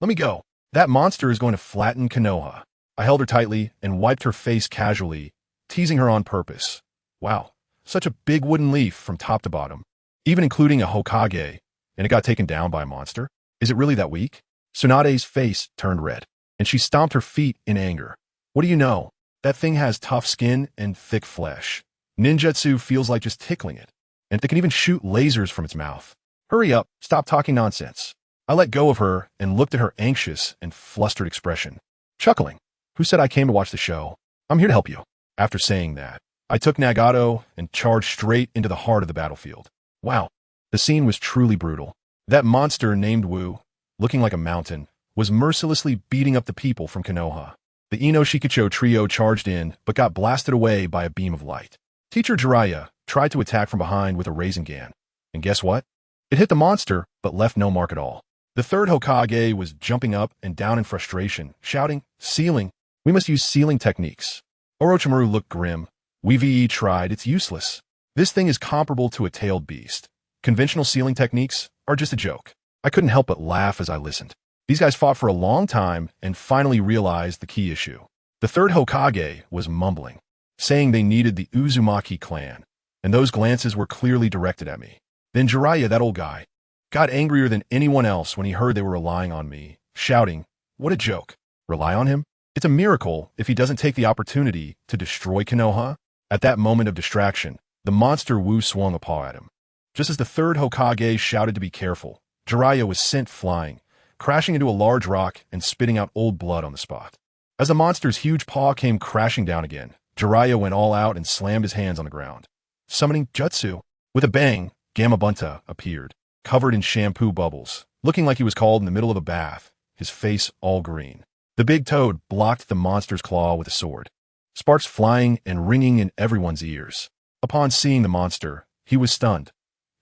A: Let me go. That monster is going to flatten Konoha. I held her tightly and wiped her face casually, teasing her on purpose. Wow, such a big wooden leaf from top to bottom, even including a Hokage, and it got taken down by a monster? Is it really that weak? Tsunade's face turned red, and she stomped her feet in anger. What do you know? That thing has tough skin and thick flesh. Ninjutsu feels like just tickling it, and it can even shoot lasers from its mouth. Hurry up, stop talking nonsense. I let go of her and looked at her anxious and flustered expression, chuckling. Who said I came to watch the show? I'm here to help you. After saying that, I took Nagato and charged straight into the heart of the battlefield. Wow, the scene was truly brutal. That monster named Wu, looking like a mountain, was mercilessly beating up the people from Konoha. The Ino Shikacho trio charged in, but got blasted away by a beam of light. Teacher Jiraiya tried to attack from behind with a Rasengan. And guess what? It hit the monster, but left no mark at all. The third Hokage was jumping up and down in frustration, shouting, "Sealing! We must use sealing techniques." Orochimaru looked grim. "We tried, it's useless. This thing is comparable to a tailed beast. Conventional sealing techniques are just a joke." I couldn't help but laugh as I listened. These guys fought for a long time and finally realized the key issue. The third Hokage was mumbling, saying they needed the Uzumaki clan, and those glances were clearly directed at me. Then Jiraiya, that old guy, got angrier than anyone else when he heard they were relying on me, shouting, "What a joke. Rely on him? It's a miracle if he doesn't take the opportunity to destroy Konoha." At that moment of distraction, the monster Wu swung a paw at him. Just as the third Hokage shouted to be careful, Jiraiya was sent flying, crashing into a large rock and spitting out old blood on the spot. As the monster's huge paw came crashing down again, Jiraiya went all out and slammed his hands on the ground. Summoning Jutsu. With a bang, Gamabunta appeared, covered in shampoo bubbles, looking like he was called in the middle of a bath, his face all green. The big toad blocked the monster's claw with a sword, sparks flying and ringing in everyone's ears. Upon seeing the monster, he was stunned.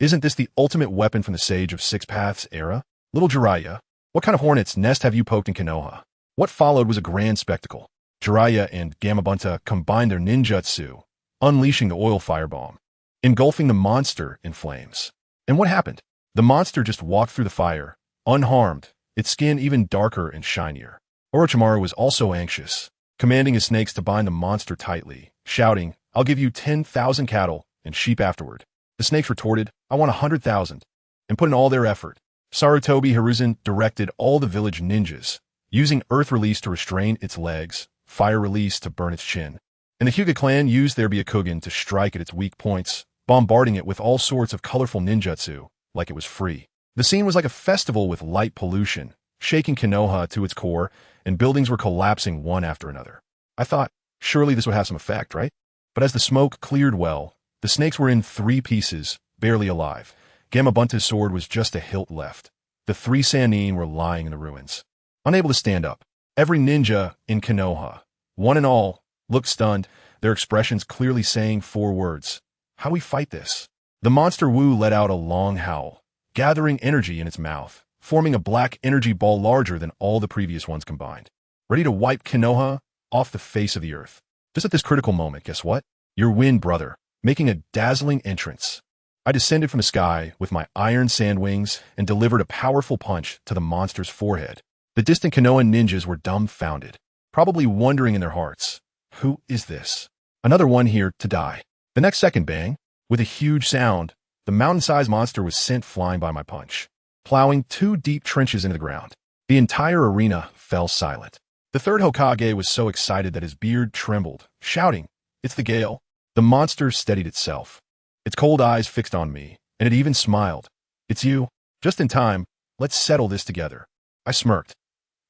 A: Isn't this the ultimate weapon from the Sage of Six Paths era? Little Jiraiya, what kind of hornet's nest have you poked in Konoha? What followed was a grand spectacle. Jiraiya and Gamabunta combined their ninjutsu, unleashing the oil firebomb, engulfing the monster in flames. And what happened? The monster just walked through the fire, unharmed, its skin even darker and shinier. Orochimaru was also anxious, commanding his snakes to bind the monster tightly, shouting, "I'll give you 10,000 cattle and sheep afterward." The snakes retorted, "I want 100,000, and put in all their effort. Sarutobi Hiruzen directed all the village ninjas, using earth release to restrain its legs, fire release to burn its chin. And the Hyuga clan used their Byakugan to strike at its weak points, bombarding it with all sorts of colorful ninjutsu, like it was free. The scene was like a festival with light pollution, shaking Konoha to its core, and buildings were collapsing one after another. I thought, surely this would have some effect, right? But as the smoke cleared well, the snakes were in 3 pieces, barely alive. Gamabunta's sword was just a hilt left. The 3 Sannin were lying in the ruins, unable to stand up. Every ninja in Konoha, one and all, looked stunned, their expressions clearly saying 4 words. How we fight this? The monster Wu let out a long howl, gathering energy in its mouth, forming a black energy ball larger than all the previous ones combined, ready to wipe Konoha off the face of the earth. Just at this critical moment, guess what? Your wind, brother, making a dazzling entrance. I descended from the sky with my iron sand wings and delivered a powerful punch to the monster's forehead. The distant Konohan ninjas were dumbfounded, probably wondering in their hearts, who is this? Another one here to die. The next second bang, with a huge sound, the mountain-sized monster was sent flying by my punch, plowing 2 deep trenches into the ground. The entire arena fell silent. The third Hokage was so excited that his beard trembled, shouting, "It's the gale." The monster steadied itself, its cold eyes fixed on me, and it even smiled. "It's you. Just in time. Let's settle this together." I smirked.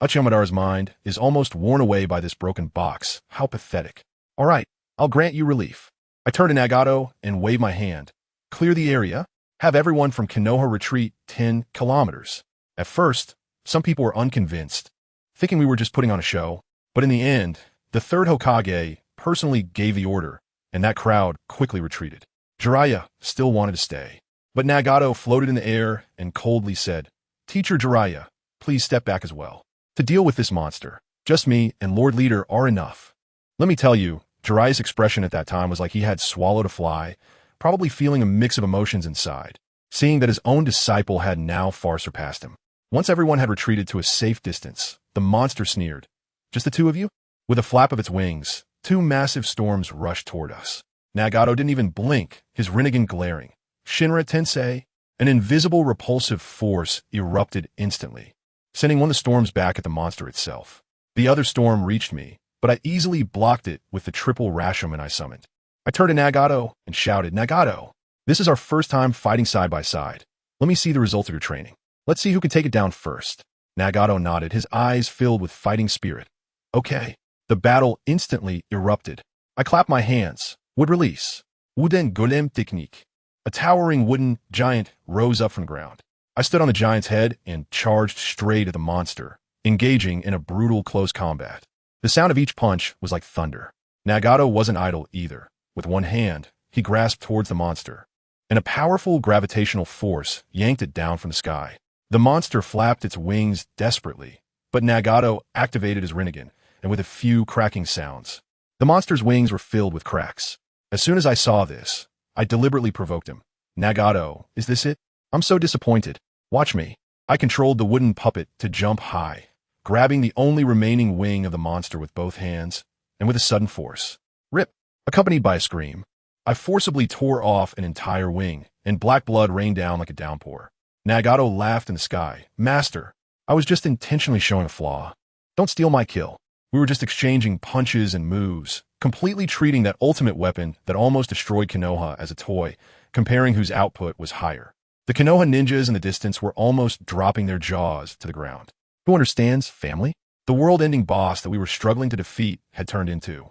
A: Uchihamadara's mind is almost worn away by this broken box. How pathetic. All right, I'll grant you relief. I turned to Nagato and waved my hand. Clear the area. Have everyone from Konoha retreat 10 kilometers. At first, some people were unconvinced, thinking we were just putting on a show. But in the end, the third Hokage personally gave the order, and that crowd quickly retreated. Jiraiya still wanted to stay, but Nagato floated in the air and coldly said, "Teacher Jiraiya, please step back as well." to deal with this monster. Just me and Lord Leader are enough. Let me tell you, Jiraiya's expression at that time was like he had swallowed a fly, probably feeling a mix of emotions inside, seeing that his own disciple had now far surpassed him. Once everyone had retreated to a safe distance, the monster sneered. Just the two of you? With a flap of its wings, two massive storms rushed toward us. Nagato didn't even blink, his Rinnegan glaring. Shinra Tensei, an invisible repulsive force, erupted instantly, sending one of the storms back at the monster itself. The other storm reached me, but I easily blocked it with the triple Rashomon I summoned. I turned to Nagato and shouted, "Nagato, this is our first time fighting side by side. Let me see the results of your training. Let's see who can take it down first." Nagato nodded, his eyes filled with fighting spirit. Okay. The battle instantly erupted. I clapped my hands. Would release. Wooden Golem Technique. A towering wooden giant rose up from the ground. I stood on the giant's head and charged straight at the monster, engaging in a brutal close combat. The sound of each punch was like thunder. Nagato wasn't idle either. With one hand, he grasped towards the monster, and a powerful gravitational force yanked it down from the sky. The monster flapped its wings desperately, but Nagato activated his Rinnegan, and with a few cracking sounds, the monster's wings were filled with cracks. As soon as I saw this, I deliberately provoked him. "Nagato, is this it? I'm so disappointed. Watch me." I controlled the wooden puppet to jump high, grabbing the only remaining wing of the monster with both hands, and with a sudden force, rip, accompanied by a scream, I forcibly tore off an entire wing, and black blood rained down like a downpour. Nagato laughed in the sky. "Master, I was just intentionally showing a flaw. Don't steal my kill. We were just exchanging punches and moves, completely treating that ultimate weapon that almost destroyed Konoha as a toy, comparing whose output was higher." The Konoha ninjas in the distance were almost dropping their jaws to the ground. Who understands, family? The world-ending boss that we were struggling to defeat had turned into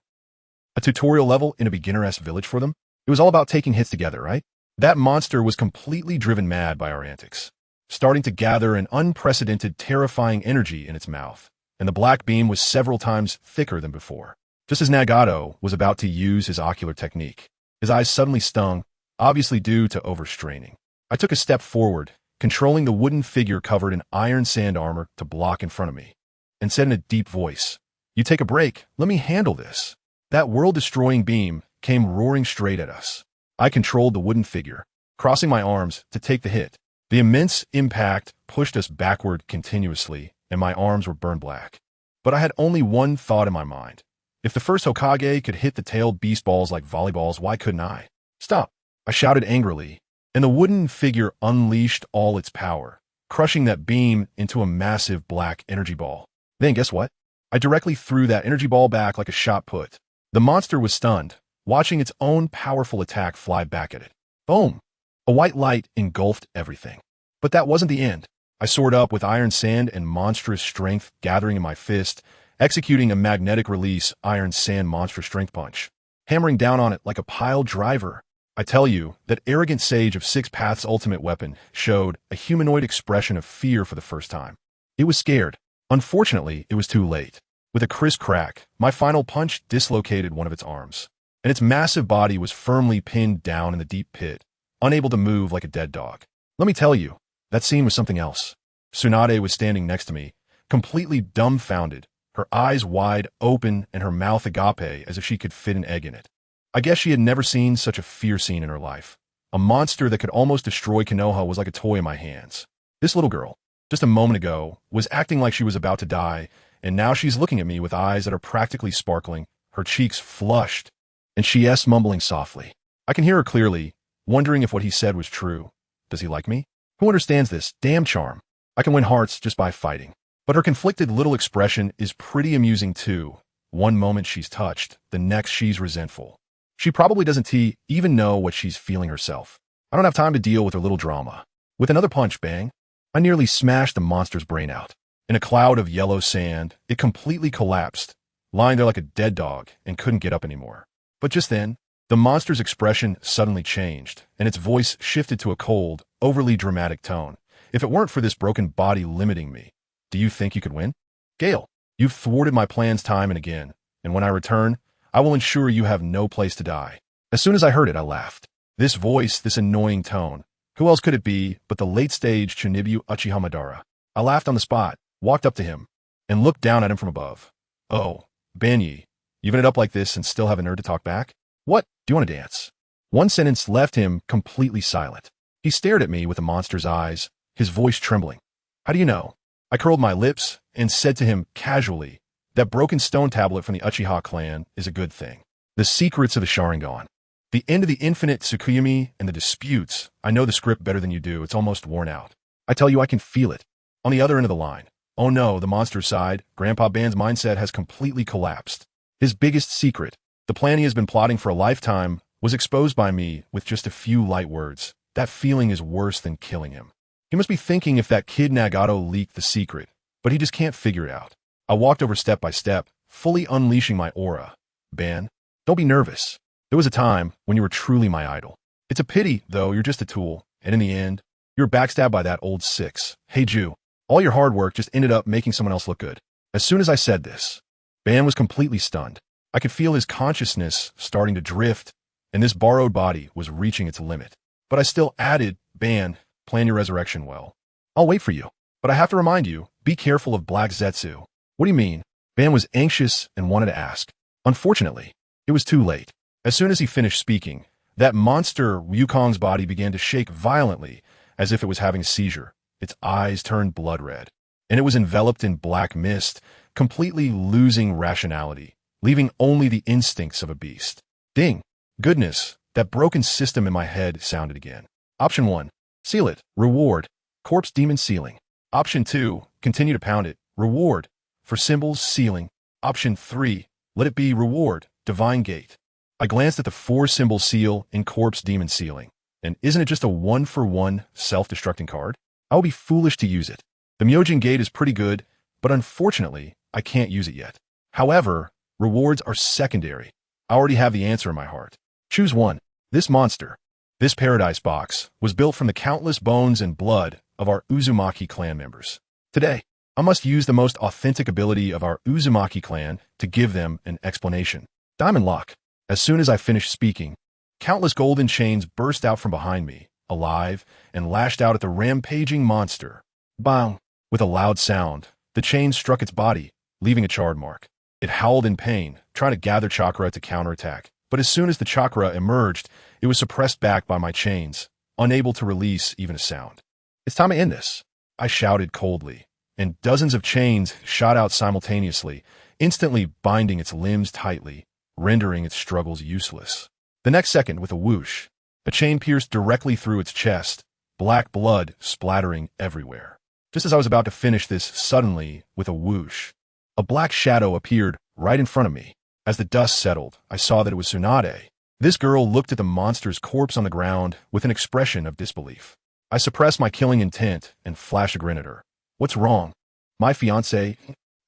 A: a tutorial level in a beginner-esque village for them. It was all about taking hits together, right? That monster was completely driven mad by our antics, starting to gather an unprecedented, terrifying energy in its mouth, and the black beam was several times thicker than before. Just as Nagato was about to use his ocular technique, his eyes suddenly stung, obviously due to overstraining. I took a step forward, controlling the wooden figure covered in iron sand armor to block in front of me, and said in a deep voice, "You take a break, let me handle this." That world-destroying beam came roaring straight at us. I controlled the wooden figure, crossing my arms to take the hit. The immense impact pushed us backward continuously, and my arms were burned black. But I had only one thought in my mind. If the first Hokage could hit the tailed beast balls like volleyballs, why couldn't I? "Stop!" I shouted angrily, and the wooden figure unleashed all its power, crushing that beam into a massive black energy ball. Then guess what? I directly threw that energy ball back like a shot put. The monster was stunned, watching its own powerful attack fly back at it. Boom! A white light engulfed everything. But that wasn't the end. I soared up with iron sand and monstrous strength gathering in my fist, executing a magnetic release iron sand monster strength punch, hammering down on it like a pile driver. I tell you, that arrogant sage of Six Paths' ultimate weapon showed a humanoid expression of fear for the first time. It was scared. Unfortunately, it was too late. With a crisp crack, my final punch dislocated one of its arms, and its massive body was firmly pinned down in the deep pit, unable to move like a dead dog. Let me tell you, that scene was something else. Tsunade was standing next to me, completely dumbfounded, her eyes wide open and her mouth agape as if she could fit an egg in it. I guess she had never seen such a fear scene in her life. A monster that could almost destroy Konoha was like a toy in my hands. This little girl, just a moment ago, was acting like she was about to die, and now she's looking at me with eyes that are practically sparkling, her cheeks flushed, and she's mumbling softly. I can hear her clearly, wondering if what he said was true. Does he like me? Who understands this damn charm? I can win hearts just by fighting. But her conflicted little expression is pretty amusing too. One moment she's touched, the next she's resentful. She probably doesn't even know what she's feeling herself. I don't have time to deal with her little drama. With another punch, bang, I nearly smashed the monster's brain out. In a cloud of yellow sand, it completely collapsed, lying there like a dead dog and couldn't get up anymore. But just then, the monster's expression suddenly changed, and its voice shifted to a cold, overly dramatic tone. "If it weren't for this broken body limiting me, do you think you could win? Gale, you've thwarted my plans time and again, and when I return, I will ensure you have no place to die." As soon as I heard it, I laughed. This voice, this annoying tone. Who else could it be but the late-stage Chunibyu Uchiha Madara? I laughed on the spot, walked up to him, and looked down at him from above. Oh, Banyi, you've ended up like this and still have a nerve to talk back? What? Do you want to dance? One sentence left him completely silent. He stared at me with a monster's eyes, his voice trembling. How do you know? I curled my lips and said to him casually, that broken stone tablet from the Uchiha clan is a good thing. The secrets of the Sharingan. The end of the infinite Tsukuyomi and the disputes. I know the script better than you do. It's almost worn out. I tell you, I can feel it. On the other end of the line. Oh no, the monster's side. Grandpa Ban's mindset has completely collapsed. His biggest secret, the plan he has been plotting for a lifetime, was exposed by me with just a few light words. That feeling is worse than killing him. He must be thinking if that kid Nagato leaked the secret, but he just can't figure it out. I walked over step by step, fully unleashing my aura. Ban, don't be nervous. There was a time when you were truly my idol. It's a pity, though, you're just a tool, and in the end, you were backstabbed by that old six. Hey, Jew, all your hard work just ended up making someone else look good. As soon as I said this, Ban was completely stunned. I could feel his consciousness starting to drift, and this borrowed body was reaching its limit. But I still added, Ban, plan your resurrection well. I'll wait for you, but I have to remind you, be careful of Black Zetsu. What do you mean? Ban was anxious and wanted to ask. Unfortunately, it was too late. As soon as he finished speaking, that monster Wukong's body began to shake violently, as if it was having a seizure. Its eyes turned blood red, and it was enveloped in black mist, completely losing rationality, leaving only the instincts of a beast. Ding! Goodness, that broken system in my head sounded again. Option 1, seal it, reward, corpse demon sealing. Option 2, continue to pound it, reward, for symbols sealing. Option 3, let it be reward, divine gate. I glanced at the 4-symbol seal in corpse demon sealing, and isn't it just a 1-for-1 self-destructing card? I would be foolish to use it. The Myojin gate is pretty good, but unfortunately, I can't use it yet. However, rewards are secondary. I already have the answer in my heart. Choose one. This monster, this paradise box, was built from the countless bones and blood of our Uzumaki clan members. Today, I must use the most authentic ability of our Uzumaki clan to give them an explanation. Diamond Lock. As soon as I finished speaking, countless golden chains burst out from behind me, alive, and lashed out at the rampaging monster. Bang! With a loud sound, the chain struck its body, leaving a charred mark. It howled in pain, trying to gather chakra to counterattack. But as soon as the chakra emerged, it was suppressed back by my chains, unable to release even a sound. It's time to end this, I shouted coldly, and dozens of chains shot out simultaneously, instantly binding its limbs tightly, rendering its struggles useless. The next second, with a whoosh, a chain pierced directly through its chest, black blood splattering everywhere. Just as I was about to finish this, suddenly, with a whoosh, a black shadow appeared right in front of me. As the dust settled, I saw that it was Tsunade. This girl looked at the monster's corpse on the ground with an expression of disbelief. I suppressed my killing intent and flashed a grin at her. What's wrong? My fiancé?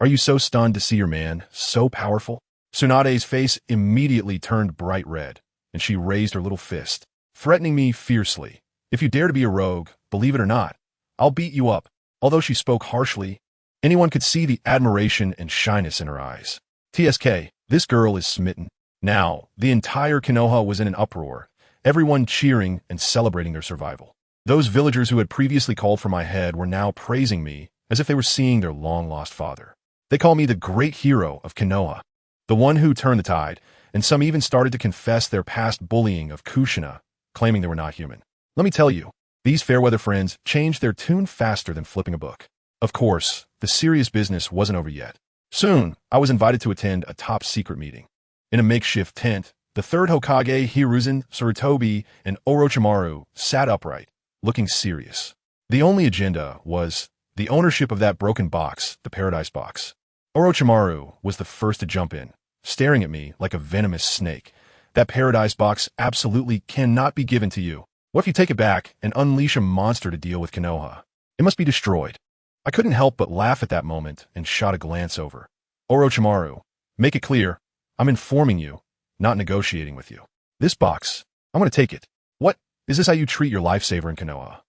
A: Are you so stunned to see your man, so powerful? Tsunade's face immediately turned bright red, and she raised her little fist, threatening me fiercely. If you dare to be a rogue, believe it or not, I'll beat you up. Although she spoke harshly, anyone could see the admiration and shyness in her eyes. TSK, this girl is smitten. Now, the entire Konoha was in an uproar, everyone cheering and celebrating their survival. Those villagers who had previously called for my head were now praising me as if they were seeing their long-lost father. They call me the great hero of Konoha, the one who turned the tide, and some even started to confess their past bullying of Kushina, claiming they were not human. Let me tell you, these fair-weather friends changed their tune faster than flipping a book. Of course, the serious business wasn't over yet. Soon, I was invited to attend a top-secret meeting. In a makeshift tent, the third Hokage, Hiruzen, Sarutobi, and Orochimaru sat upright, looking serious. The only agenda was the ownership of that broken box, the Paradise Box. Orochimaru was the first to jump in, staring at me like a venomous snake. That Paradise Box absolutely cannot be given to you. What if you take it back and unleash a monster to deal with Konoha? It must be destroyed. I couldn't help but laugh at that moment and shot a glance over. Orochimaru, make it clear, I'm informing you, not negotiating with you. This box, I'm going to take it. What? Is this how you treat your lifesaver in Konoha?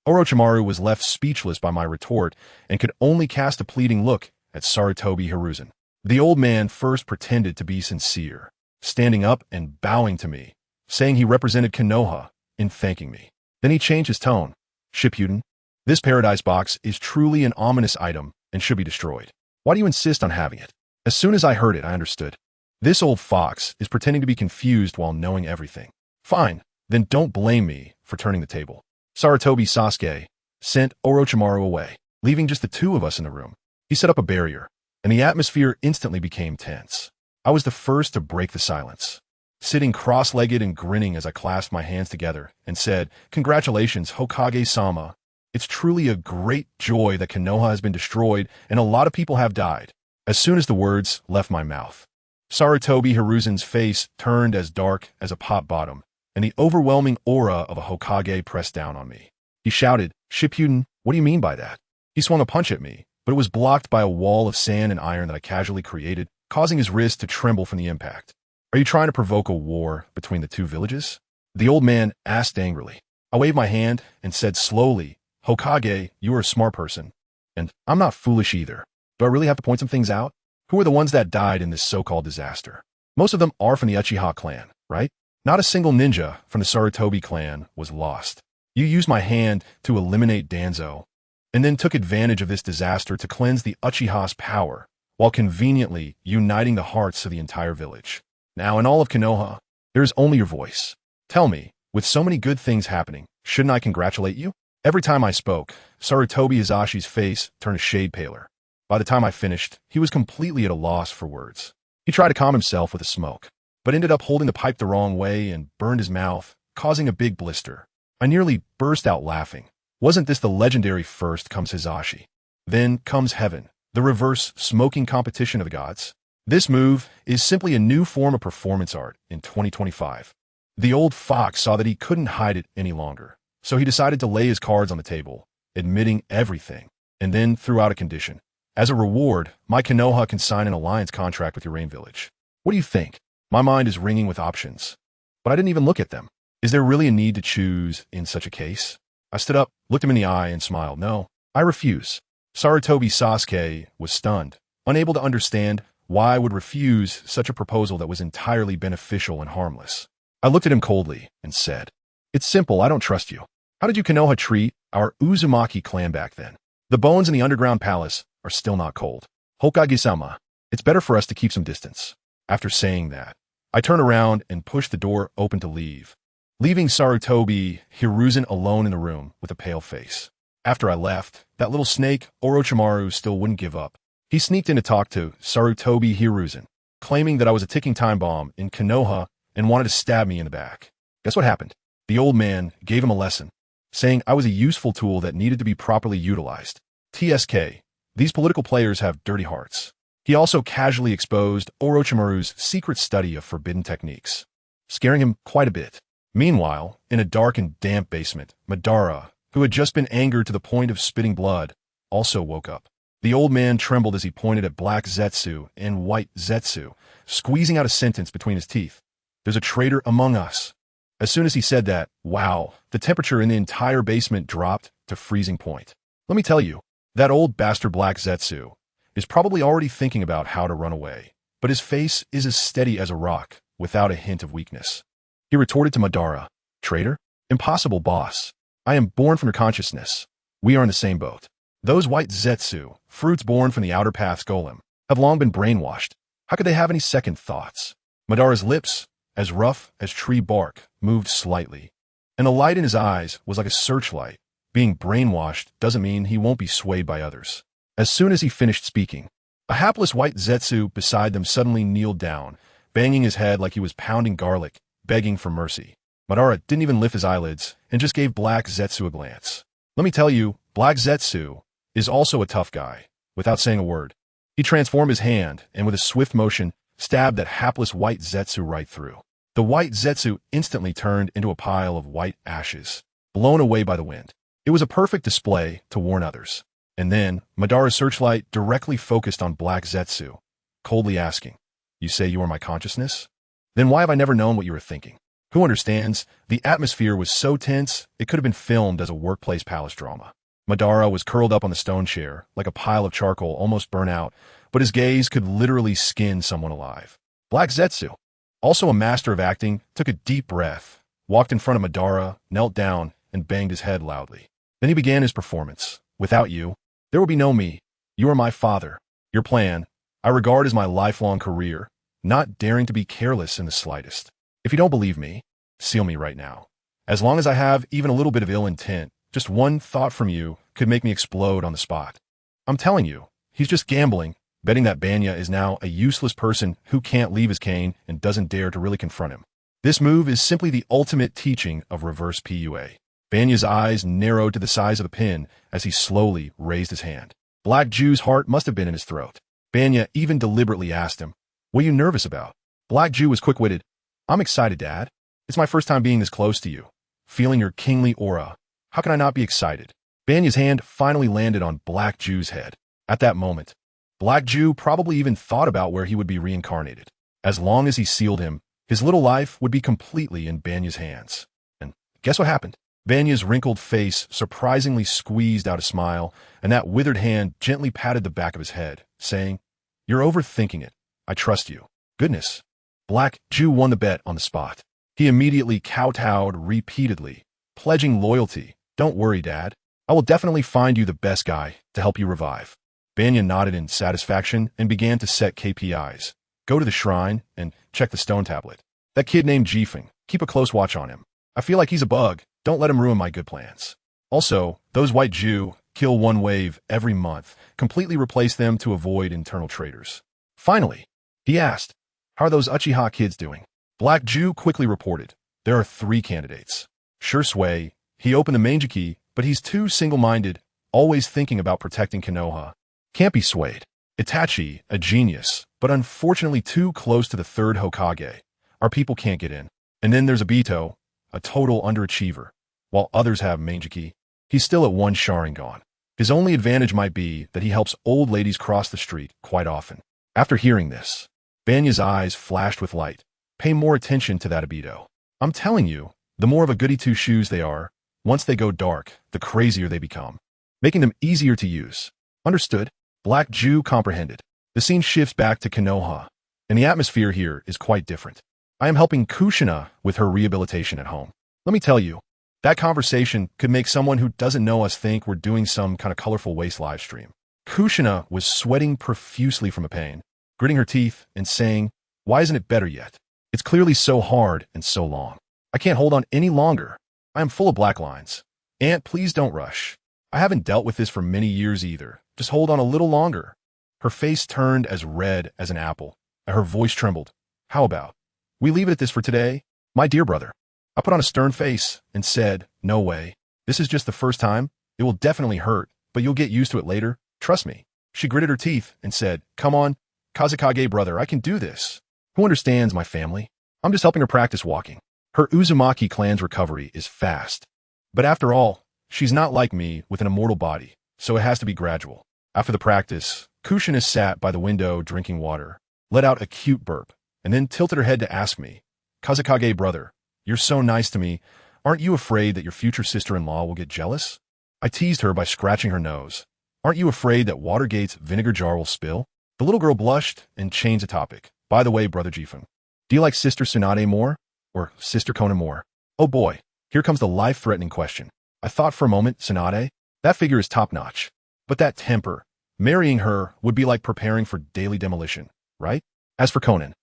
A: Orochimaru was left speechless by my retort and could only cast a pleading look at Sarutobi Hiruzen. The old man first pretended to be sincere, standing up and bowing to me, saying he represented Konoha in thanking me. Then he changed his tone. Shippuden, this Paradise Box is truly an ominous item and should be destroyed. Why do you insist on having it? As soon as I heard it, I understood. This old fox is pretending to be confused while knowing everything. Fine, then don't blame me for turning the table. Sarutobi Sasuke sent Orochimaru away, leaving just the two of us in the room. He set up a barrier, and the atmosphere instantly became tense. I was the first to break the silence, sitting cross-legged and grinning as I clasped my hands together and said, "Congratulations, Hokage-sama. It's truly a great joy that Konoha has been destroyed and a lot of people have died." As soon as the words left my mouth, Sarutobi Hiruzen's face turned as dark as a pot bottom, and the overwhelming aura of a Hokage pressed down on me. He shouted, "Shippuden, what do you mean by that?" He swung a punch at me, but it was blocked by a wall of sand and iron that I casually created, causing his wrist to tremble from the impact. "Are you trying to provoke a war between the two villages?" The old man asked angrily. I waved my hand and said slowly, "Hokage, you are a smart person. And I'm not foolish either. Do I really have to point some things out? Who are the ones that died in this so-called disaster? Most of them are from the Uchiha clan, right? Not a single ninja from the Sarutobi clan was lost. You used my hand to eliminate Danzo, and then took advantage of this disaster to cleanse the Uchiha's power, while conveniently uniting the hearts of the entire village. Now, in all of Konoha, there is only your voice. Tell me, with so many good things happening, shouldn't I congratulate you?" Every time I spoke, Sarutobi Izashi's face turned a shade paler. By the time I finished, he was completely at a loss for words. He tried to calm himself with a smoke, but ended up holding the pipe the wrong way and burned his mouth, causing a big blister. I nearly burst out laughing. Wasn't this the legendary first comes Hizashi, then comes heaven, the reverse smoking competition of the gods? This move is simply a new form of performance art in 2025. The old fox saw that he couldn't hide it any longer, so he decided to lay his cards on the table, admitting everything, and then threw out a condition. "As a reward, my Konoha can sign an alliance contract with your Rain Village." What do you think? My mind is ringing with options, but I didn't even look at them. Is there really a need to choose in such a case? I stood up, looked him in the eye, and smiled. "No, I refuse." Sarutobi Sasuke was stunned, unable to understand why I would refuse such a proposal that was entirely beneficial and harmless. I looked at him coldly and said, "It's simple, I don't trust you. How did you Konoha treat our Uzumaki clan back then? The bones in the underground palace are still not cold. Hokage-sama, it's better for us to keep some distance." After saying that, I turned around and pushed the door open to leave, leaving Sarutobi Hiruzen alone in the room with a pale face. After I left, that little snake, Orochimaru, still wouldn't give up. He sneaked in to talk to Sarutobi Hiruzen, claiming that I was a ticking time bomb in Konoha and wanted to stab me in the back. Guess what happened? The old man gave him a lesson, saying I was a useful tool that needed to be properly utilized. TSK, these political players have dirty hearts. He also casually exposed Orochimaru's secret study of forbidden techniques, scaring him quite a bit. Meanwhile, in a dark and damp basement, Madara, who had just been angered to the point of spitting blood, also woke up. The old man trembled as he pointed at Black Zetsu and White Zetsu, squeezing out a sentence between his teeth. "There's a traitor among us." As soon as he said that, wow, the temperature in the entire basement dropped to freezing point. Let me tell you, that old bastard Black Zetsu is probably already thinking about how to run away, but his face is as steady as a rock, without a hint of weakness. He retorted to Madara, "Traitor? Impossible, boss. I am born from your consciousness. We are in the same boat. Those White Zetsu, fruits born from the outer path's golem, have long been brainwashed. How could they have any second thoughts?" Madara's lips, as rough as tree bark, moved slightly, and the light in his eyes was like a searchlight. Being brainwashed doesn't mean he won't be swayed by others. As soon as he finished speaking, a hapless White Zetsu beside them suddenly kneeled down, banging his head like he was pounding garlic, begging for mercy. Madara didn't even lift his eyelids and just gave Black Zetsu a glance. Let me tell you, Black Zetsu is also a tough guy. Without saying a word, he transformed his hand and with a swift motion stabbed that hapless White Zetsu right through. The White Zetsu instantly turned into a pile of white ashes, blown away by the wind. It was a perfect display to warn others. And then, Madara's searchlight directly focused on Black Zetsu, coldly asking, "You say you are my consciousness? Then why have I never known what you were thinking?" Who understands? The atmosphere was so tense, it could have been filmed as a workplace palace drama. Madara was curled up on the stone chair, like a pile of charcoal almost burnt out, but his gaze could literally skin someone alive. Black Zetsu, also a master of acting, took a deep breath, walked in front of Madara, knelt down, and banged his head loudly. Then he began his performance. "Without you, there will be no me. You are my father. Your plan, I regard as my lifelong career, not daring to be careless in the slightest. If you don't believe me, seal me right now. As long as I have even a little bit of ill intent, just one thought from you could make me explode on the spot. I'm telling you, he's just gambling, betting that Banya is now a useless person who can't leave his cane and doesn't dare to really confront him. This move is simply the ultimate teaching of reverse PUA. Banya's eyes narrowed to the size of a pin as he slowly raised his hand. Black Jew's heart must have been in his throat. Banya even deliberately asked him, "What are you nervous about?" Black Jew was quick-witted. "I'm excited, Dad. It's my first time being this close to you. Feeling your kingly aura. How can I not be excited?" Banya's hand finally landed on Black Jew's head. At that moment, Black Jew probably even thought about where he would be reincarnated. As long as he sealed him, his little life would be completely in Banya's hands. And guess what happened? Banya's wrinkled face surprisingly squeezed out a smile, and that withered hand gently patted the back of his head, saying, "You're overthinking it. I trust you." Goodness. Black Jew won the bet on the spot. He immediately kowtowed repeatedly, pledging loyalty. "Don't worry, Dad. I will definitely find you the best guy to help you revive." Banya nodded in satisfaction and began to set KPIs. Go to the shrine and check the stone tablet. That kid named Jifeng, keep a close watch on him. I feel like he's a bug. Don't let him ruin my good plans. Also, those white Jew, kill one wave every month. Completely replace them to avoid internal traitors. Finally, he asked, "How are those Uchiha kids doing?" Black Jew quickly reported, "There are 3 candidates. Sure Sway, he opened the Mangeki, but he's too single-minded, always thinking about protecting Konoha. Can't be swayed. Itachi, a genius, but unfortunately too close to the 3rd Hokage. Our people can't get in. And then there's Obito, a total underachiever. While others have Mangeki, he's still at 1 Sharingan. His only advantage might be that he helps old ladies cross the street quite often." After hearing this, Banya's eyes flashed with light. Pay more attention to that Obito. I'm telling you, the more of a goody two-shoes they are, once they go dark, the crazier they become, making them easier to use. Understood? Black Jew comprehended. The scene shifts back to Konoha, and the atmosphere here is quite different. I am helping Kushina with her rehabilitation at home. Let me tell you, that conversation could make someone who doesn't know us think we're doing some kind of colorful waste live stream. Kushina was sweating profusely from a pain, gritting her teeth and saying, "Why isn't it better yet? It's clearly so hard and so long. I can't hold on any longer. I am full of black lines. Aunt, please don't rush. I haven't dealt with this for many years either. Just hold on a little longer." Her face turned as red as an apple, and her voice trembled. "How about we leave it at this for today, my dear brother?" I put on a stern face and said, "No way. This is just the first time. It will definitely hurt, but you'll get used to it later. Trust me." She gritted her teeth and said, "Come on, Kazekage brother, I can do this. Who understands my family? I'm just helping her practice walking. Her Uzumaki clan's recovery is fast. But after all, she's not like me with an immortal body, so it has to be gradual." After the practice, Kushina sat by the window drinking water, let out a cute burp, and then tilted her head to ask me, "Kazekage brother, you're so nice to me. Aren't you afraid that your future sister-in-law will get jealous?" I teased her by scratching her nose. "Aren't you afraid that Watergate's vinegar jar will spill?" The little girl blushed and changed the topic. "By the way, Brother Jifeng, do you like Sister Tsunade more? Or Sister Konan more?" Oh boy, here comes the life-threatening question. I thought for a moment, Tsunade, that figure is top-notch. But that temper, marrying her would be like preparing for daily demolition, right? As for Konan,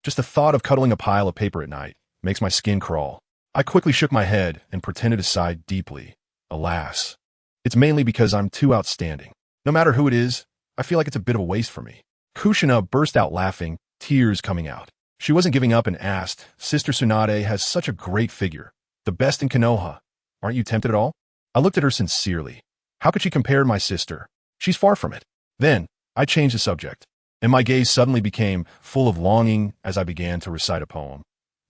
A: just the thought of cuddling a pile of paper at night makes my skin crawl. I quickly shook my head and pretended to sigh deeply. Alas, it's mainly because I'm too outstanding. No matter who it is, I feel like it's a bit of a waste for me. Kushina burst out laughing, tears coming out. She wasn't giving up and asked, "Sister Tsunade has such a great figure, the best in Konoha. Aren't you tempted at all?" I looked at her sincerely. How could she compare to my sister? She's far from it. Then, I changed the subject, and my gaze suddenly became full of longing as I began to recite a poem.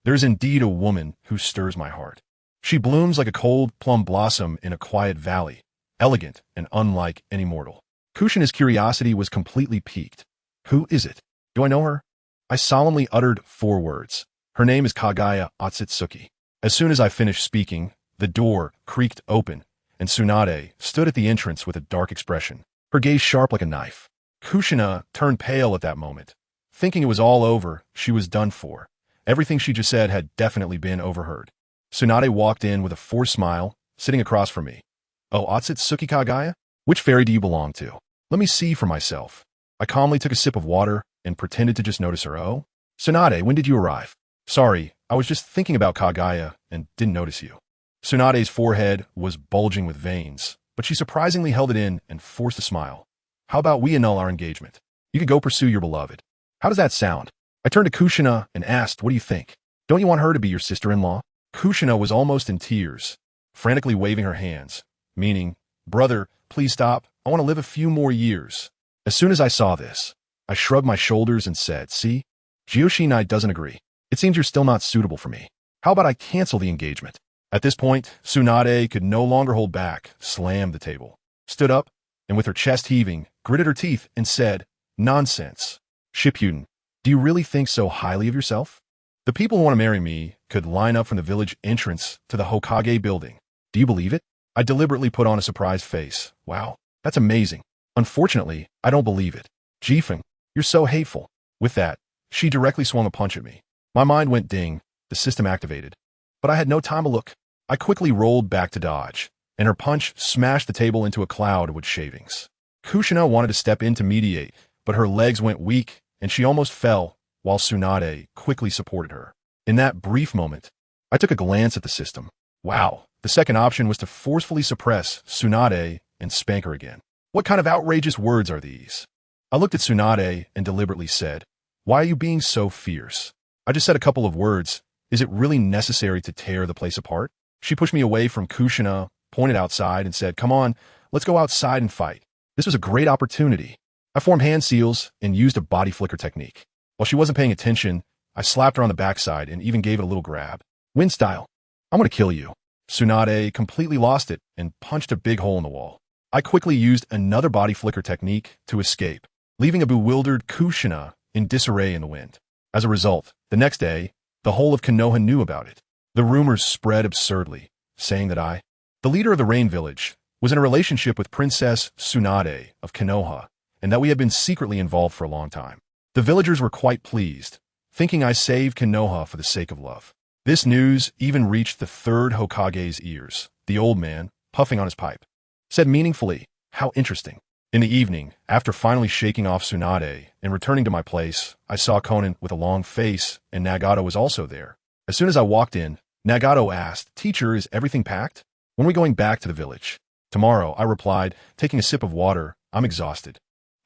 A: There's indeed a woman who stirs my heart. She blooms like a cold plum blossom in a quiet valley, elegant and unlike any mortal. Kushina's curiosity was completely piqued. Who is it? Do I know her? I solemnly uttered 4 words. Her name is Kagaya Otsutsuki. As soon as I finished speaking, the door creaked open, and Tsunade stood at the entrance with a dark expression, her gaze sharp like a knife. Kushina turned pale at that moment. Thinking it was all over, she was done for. Everything she just said had definitely been overheard. Tsunade walked in with a forced smile, sitting across from me. "Oh, Otsutsuki Kagaya? Which fairy do you belong to? Let me see for myself." I calmly took a sip of water and pretended to just notice her. Oh, Tsunade, when did you arrive? Sorry, I was just thinking about Kagaya and didn't notice you. Tsunade's forehead was bulging with veins, but she surprisingly held it in and forced a smile. How about we annul our engagement? You could go pursue your beloved. How does that sound? I turned to Kushina and asked, what do you think? Don't you want her to be your sister-in-law? Kushina was almost in tears, frantically waving her hands, meaning, brother, please stop. I want to live a few more years. As soon as I saw this, I shrugged my shoulders and said, see, Gyoshinai doesn't agree. It seems you're still not suitable for me. How about I cancel the engagement? At this point, Tsunade could no longer hold back, slammed the table, stood up, and with her chest heaving, gritted her teeth and said, nonsense. Shippuden, do you really think so highly of yourself? The people who want to marry me could line up from the village entrance to the Hokage building. Do you believe it? I deliberately put on a surprised face. Wow, that's amazing. Unfortunately, I don't believe it. Jifeng, you're so hateful. With that, she directly swung a punch at me. My mind went ding, the system activated. But I had no time to look. I quickly rolled back to dodge, and her punch smashed the table into a cloud of wood shavings. Kushina wanted to step in to mediate, but her legs went weak, and she almost fell, while Tsunade quickly supported her. In that brief moment, I took a glance at the system. Wow, the second option was to forcefully suppress Tsunade and spank her again. What kind of outrageous words are these? I looked at Tsunade and deliberately said, why are you being so fierce? I just said a couple of words. Is it really necessary to tear the place apart? She pushed me away from Kushina, pointed outside, and said, come on, let's go outside and fight. This was a great opportunity. I formed hand seals and used a body flicker technique. While she wasn't paying attention, I slapped her on the backside and even gave it a little grab. Wind style. I'm going to kill you. Tsunade completely lost it and punched a big hole in the wall. I quickly used another body flicker technique to escape, leaving a bewildered Kushina in disarray in the wind. As a result, the next day, the whole of Konoha knew about it. The rumors spread absurdly, saying that I, the leader of the Rain Village, was in a relationship with Princess Tsunade of Konoha, and that we had been secretly involved for a long time. The villagers were quite pleased, thinking I saved Konoha for the sake of love. This news even reached the third Hokage's ears. The old man, puffing on his pipe, said meaningfully, how interesting. In the evening, after finally shaking off Tsunade and returning to my place, I saw Konan with a long face, and Nagato was also there. As soon as I walked in, Nagato asked, teacher, is everything packed? When are we going back to the village? Tomorrow, I replied, taking a sip of water. I'm exhausted.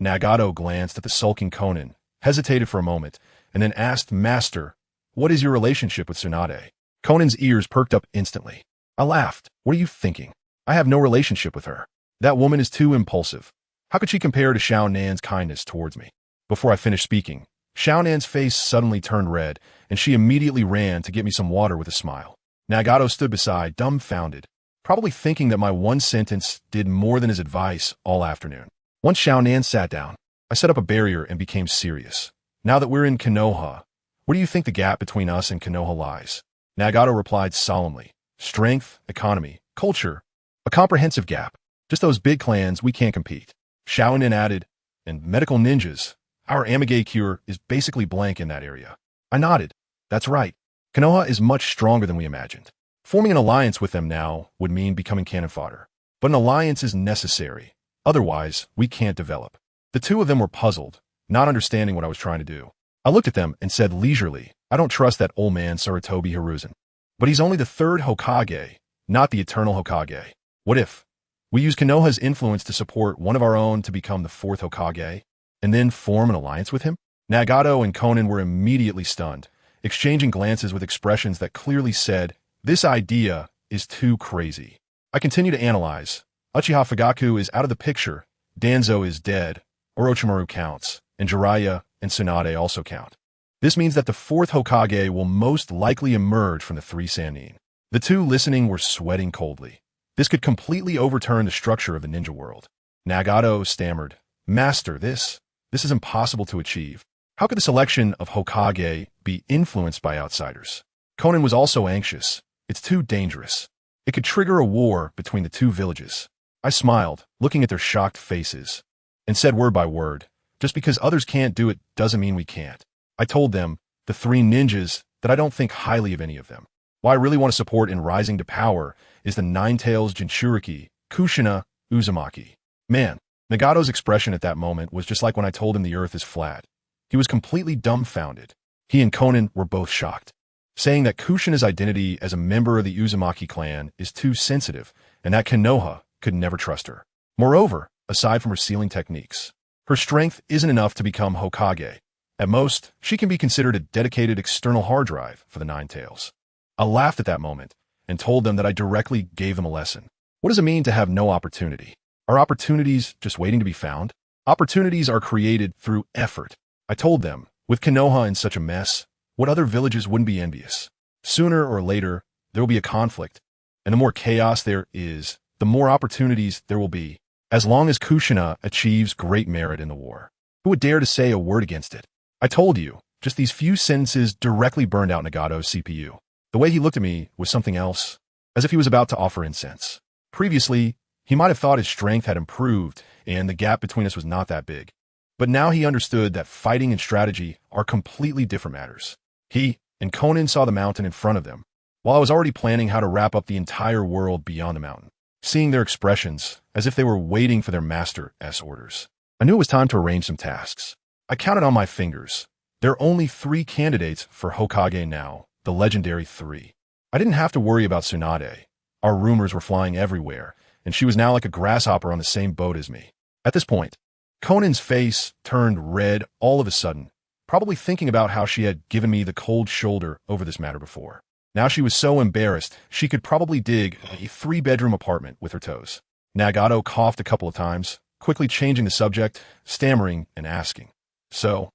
A: Nagato glanced at the sulking Konan, hesitated for a moment, and then asked, master, what is your relationship with Tsunade? Konan's ears perked up instantly. I laughed. What are you thinking? I have no relationship with her. That woman is too impulsive. How could she compare to Xiao Nan's kindness towards me? Before I finished speaking, Xiao Nan's face suddenly turned red, and she immediately ran to get me some water with a smile. Nagato stood beside, dumbfounded, probably thinking that my one sentence did more than his advice all afternoon. Once Xiao Nan sat down, I set up a barrier and became serious. Now that we're in Konoha, where do you think the gap between us and Konoha lies? Nagato replied solemnly, strength, economy, culture, a comprehensive gap. Just those big clans, we can't compete. Xiao Nan added, and medical ninjas. Our Amage cure is basically blank in that area. I nodded. That's right. Konoha is much stronger than we imagined. Forming an alliance with them now would mean becoming cannon fodder. But an alliance is necessary. Otherwise, we can't develop. The two of them were puzzled, not understanding what I was trying to do. I looked at them and said leisurely, I don't trust that old man Sarutobi Hiruzen. But he's only the third Hokage, not the eternal Hokage. What if we use Konoha's influence to support one of our own to become the fourth Hokage, and then form an alliance with him? Nagato and Konan were immediately stunned, exchanging glances with expressions that clearly said, this idea is too crazy. I continue to analyze. Uchiha Fugaku is out of the picture, Danzo is dead, Orochimaru counts, and Jiraiya and Tsunade also count. This means that the fourth Hokage will most likely emerge from the three Sannin. The two listening were sweating coldly. This could completely overturn the structure of the ninja world. Nagato stammered, Master, this is impossible to achieve. How could the selection of Hokage be influenced by outsiders? Konan was also anxious. It's too dangerous. It could trigger a war between the two villages. I smiled, looking at their shocked faces, and said word by word, just because others can't do it doesn't mean we can't. I told them, the three ninjas, that I don't think highly of any of them. What I really want to support in rising to power is the Nine-Tails Jinchuriki, Kushina, Uzumaki. Man, Nagato's expression at that moment was just like when I told him the earth is flat. He was completely dumbfounded. He and Konan were both shocked, saying that Kushina's identity as a member of the Uzumaki clan is too sensitive and that Konoha could never trust her. Moreover, aside from her sealing techniques, her strength isn't enough to become Hokage. At most, she can be considered a dedicated external hard drive for the Nine Tails. I laughed at that moment and told them that I directly gave them a lesson. What does it mean to have no opportunity? Are opportunities just waiting to be found? Opportunities are created through effort. I told them, with Konoha in such a mess, what other villages wouldn't be envious? Sooner or later, there will be a conflict, and the more chaos there is, the more opportunities there will be, as long as Kushina achieves great merit in the war. Who would dare to say a word against it? I told you, just these few sentences directly burned out Nagato's CPU. The way he looked at me was something else, as if he was about to offer incense. Previously, he might have thought his strength had improved and the gap between us was not that big. But now he understood that fighting and strategy are completely different matters. He and Konan saw the mountain in front of them, while I was already planning how to wrap up the entire world beyond the mountain, seeing their expressions as if they were waiting for their master's orders. I knew it was time to arrange some tasks. I counted on my fingers. There are only 3 candidates for Hokage now, the legendary 3. I didn't have to worry about Tsunade. Our rumors were flying everywhere, and she was now like a grasshopper on the same boat as me. At this point, Konan's face turned red all of a sudden, probably thinking about how she had given me the cold shoulder over this matter before. Now she was so embarrassed, she could probably dig a 3-bedroom apartment with her toes. Nagato coughed a couple of times, quickly changing the subject, stammering and asking, "So,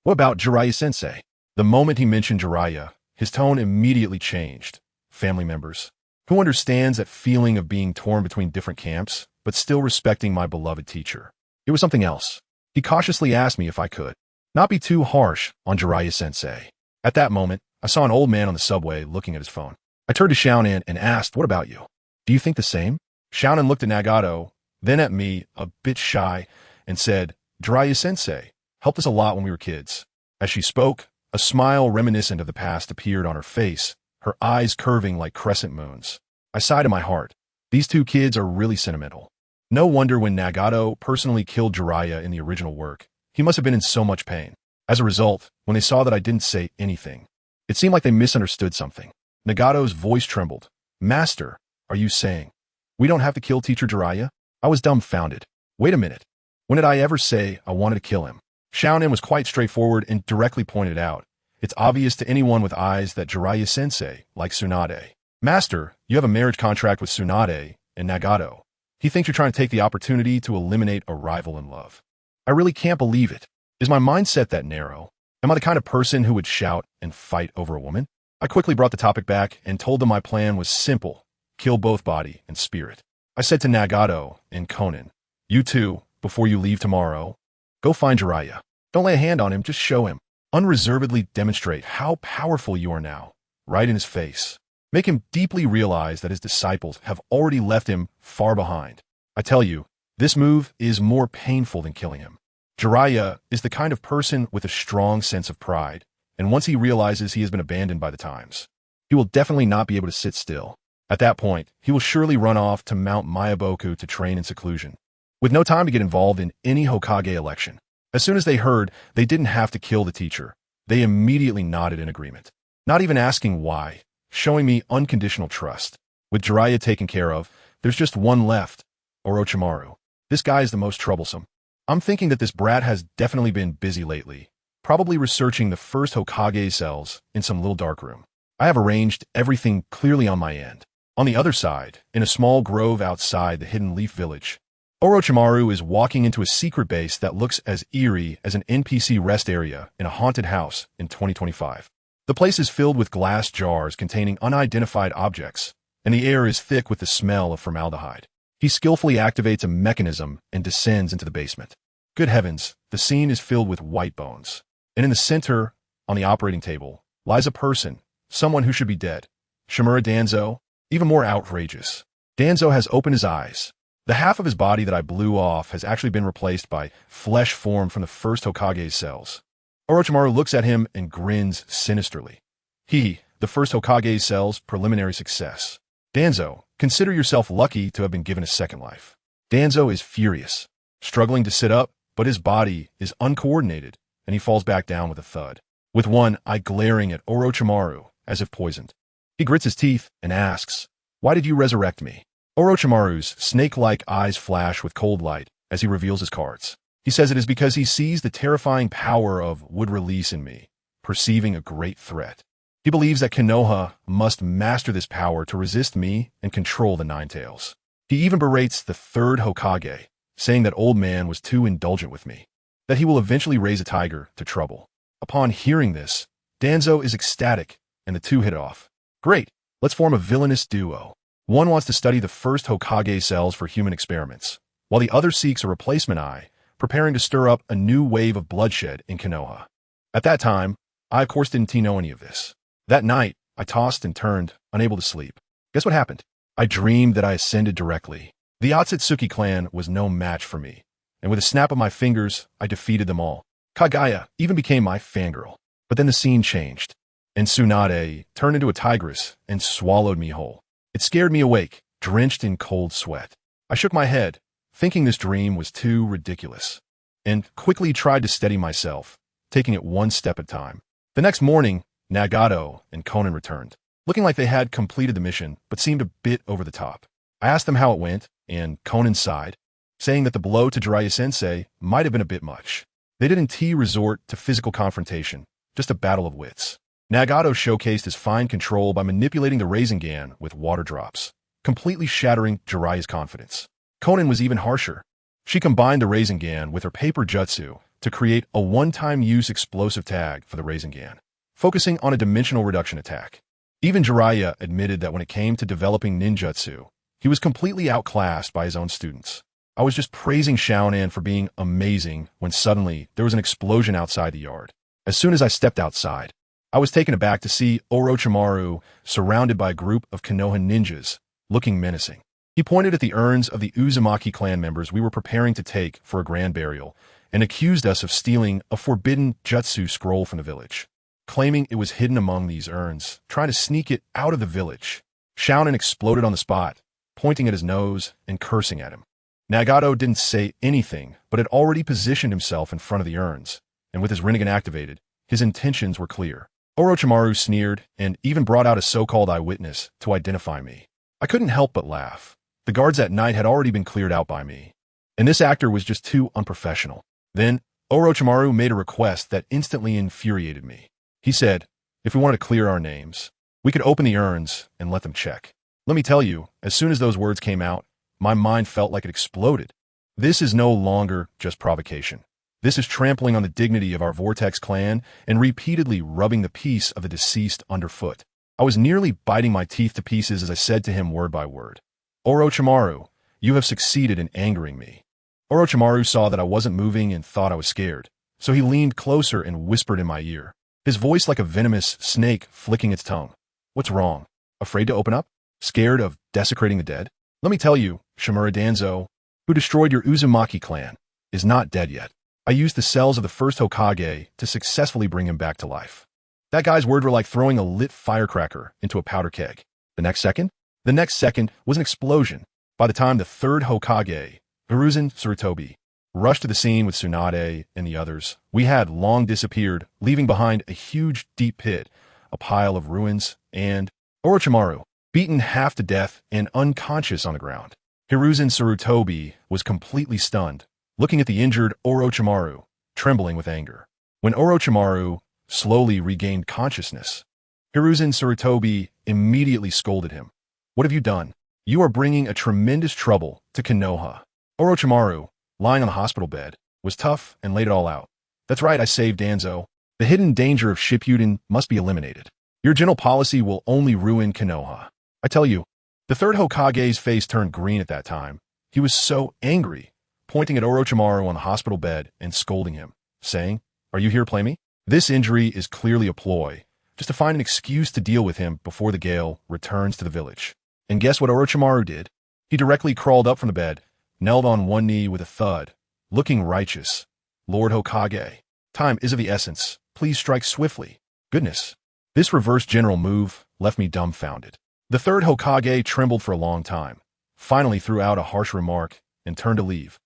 A: what about Jiraiya-sensei?" The moment he mentioned Jiraiya, his tone immediately changed. Family members. Who understands that feeling of being torn between different camps, but still respecting my beloved teacher? It was something else. He cautiously asked me if I could not be too harsh on Jiraiya-sensei. At that moment, I saw an old man on the subway looking at his phone. I turned to Xiaonan and asked, "What about you? Do you think the same?" Xiaonan looked at Nagato, then at me, a bit shy, and said, "Jiraiya-sensei helped us a lot when we were kids." As she spoke, a smile reminiscent of the past appeared on her face, her eyes curving like crescent moons. I sighed in my heart. These 2 kids are really sentimental. No wonder when Nagato personally killed Jiraiya in the original work, he must have been in so much pain. As a result, when they saw that I didn't say anything, it seemed like they misunderstood something. Nagato's voice trembled. "Master, are you saying we don't have to kill Teacher Jiraiya?" I was dumbfounded. Wait a minute. When did I ever say I wanted to kill him? Xiaonan was quite straightforward and directly pointed out. It's obvious to anyone with eyes that Jiraiya-sensei likes Tsunade. "Master, you have a marriage contract with Tsunade and Nagato. He thinks you're trying to take the opportunity to eliminate a rival in love." I really can't believe it. Is my mindset that narrow? Am I the kind of person who would shout and fight over a woman? I quickly brought the topic back and told them my plan was simple: kill both body and spirit. I said to Nagato and Konan, "You two, before you leave tomorrow, go find Jiraiya. Don't lay a hand on him, just show him. Unreservedly demonstrate how powerful you are now, right in his face. Make him deeply realize that his disciples have already left him far behind. I tell you, this move is more painful than killing him. Jiraiya is the kind of person with a strong sense of pride, and once he realizes he has been abandoned by the times, he will definitely not be able to sit still. At that point, he will surely run off to Mount Mayaboku to train in seclusion, with no time to get involved in any Hokage election. As soon as they heard they didn't have to kill the teacher, they immediately nodded in agreement, not even asking why, showing me unconditional trust. With Jiraiya taken care of, there's just one left, Orochimaru. This guy is the most troublesome. I'm thinking that this brat has definitely been busy lately, probably researching the first Hokage cells in some little darkroom. I have arranged everything clearly on my end. On the other side, in a small grove outside the Hidden Leaf Village, Orochimaru is walking into a secret base that looks as eerie as an NPC rest area in a haunted house in 2025. The place is filled with glass jars containing unidentified objects, and the air is thick with the smell of formaldehyde. He skillfully activates a mechanism and descends into the basement. Good heavens, the scene is filled with white bones. And in the center, on the operating table, lies a person, someone who should be dead. Shimura Danzo, even more outrageous. Danzo has opened his eyes. The half of his body that I blew off has actually been replaced by flesh formed from the first Hokage's cells. Orochimaru looks at him and grins sinisterly. He, the first Hokage's cells, preliminary success. Danzo, consider yourself lucky to have been given a second life. Danzo is furious. struggling to sit up, but his body is uncoordinated, and he falls back down with a thud, with one eye glaring at Orochimaru as if poisoned. He grits his teeth and asks, "Why did you resurrect me?" Orochimaru's snake-like eyes flash with cold light as he reveals his cards. He says it is because he sees the terrifying power of would release in me, perceiving a great threat. He believes that Konoha must master this power to resist me and control the Nine Tails. He even berates the third Hokage, saying that old man was too indulgent with me, that he will eventually raise a tiger to trouble. Upon hearing this, Danzo is ecstatic, and the two hit it off. Great, let's form a villainous duo. One wants to study the first Hokage cells for human experiments, while the other seeks a replacement eye, preparing to stir up a new wave of bloodshed in Konoha. At that time, I of course didn't know any of this. That night, I tossed and turned, unable to sleep. Guess what happened? I dreamed that I ascended directly. The Otsutsuki clan was no match for me, and with a snap of my fingers, I defeated them all. Kagaya even became my fangirl. But then the scene changed, and Tsunade turned into a tigress and swallowed me whole. It scared me awake, drenched in cold sweat. I shook my head, thinking this dream was too ridiculous, and quickly tried to steady myself, taking it one step at a time. The next morning, Nagato and Konan returned, looking like they had completed the mission, but seemed a bit over the top. I asked them how it went, and Konan sighed, saying that the blow to Jiraiya-sensei might have been a bit much. They didn't resort to physical confrontation, just a battle of wits. Nagato showcased his fine control by manipulating the Rasengan with water drops, completely shattering Jiraiya's confidence. Konan was even harsher. She combined the Rasengan with her paper jutsu to create a one-time use explosive tag for the Rasengan, focusing on a dimensional reduction attack. Even Jiraiya admitted that when it came to developing ninjutsu, he was completely outclassed by his own students. I was just praising Xiaonan for being amazing when suddenly there was an explosion outside the yard. As soon as I stepped outside, I was taken aback to see Orochimaru surrounded by a group of Konoha ninjas, looking menacing. He pointed at the urns of the Uzumaki clan members we were preparing to take for a grand burial and accused us of stealing a forbidden jutsu scroll from the village, claiming it was hidden among these urns, trying to sneak it out of the village. Xiaonan exploded on the spot, pointing at his nose and cursing at him. Nagato didn't say anything, but had already positioned himself in front of the urns, and with his Rinnegan activated, his intentions were clear. Orochimaru sneered and even brought out a so-called eyewitness to identify me. I couldn't help but laugh. The guards at night had already been cleared out by me, and this actor was just too unprofessional. Then, Orochimaru made a request that instantly infuriated me. He said, if we wanted to clear our names, we could open the urns and let them check. Let me tell you, as soon as those words came out, my mind felt like it exploded. This is no longer just provocation. This is trampling on the dignity of our Vortex clan and repeatedly rubbing the peace of the deceased underfoot. I was nearly biting my teeth to pieces as I said to him word by word, Orochimaru, you have succeeded in angering me. Orochimaru saw that I wasn't moving and thought I was scared, so he leaned closer and whispered in my ear, his voice like a venomous snake flicking its tongue. What's wrong? Afraid to open up? Scared of desecrating the dead? Let me tell you, Shimura Danzo, who destroyed your Uzumaki clan, is not dead yet. I used the cells of the first Hokage to successfully bring him back to life. That guy's words were like throwing a lit firecracker into a powder keg. The next second was an explosion. By the time the third Hokage, Hiruzen Sarutobi, rushed to the scene with Tsunade and the others, we had long disappeared, leaving behind a huge deep pit, a pile of ruins, and Orochimaru, beaten half to death and unconscious on the ground. Hiruzen Sarutobi was completely stunned, looking at the injured Orochimaru, trembling with anger. When Orochimaru slowly regained consciousness, Hiruzen Sarutobi immediately scolded him. What have you done? You are bringing a tremendous trouble to Konoha. Orochimaru, lying on the hospital bed, was tough and laid it all out. That's right, I saved Danzo. The hidden danger of Shippuden must be eliminated. Your gentle policy will only ruin Konoha. I tell you, the third Hokage's face turned green at that time. He was so angry, pointing at Orochimaru on the hospital bed and scolding him, saying, are you here to play me? This injury is clearly a ploy, just to find an excuse to deal with him before the Gale returns to the village. And guess what Orochimaru did? He directly crawled up from the bed, knelt on one knee with a thud, looking righteous. Lord Hokage, time is of the essence. Please strike swiftly. Goodness. This reverse general move left me dumbfounded. The third Hokage trembled for a long time, finally threw out a harsh remark and turned to leave.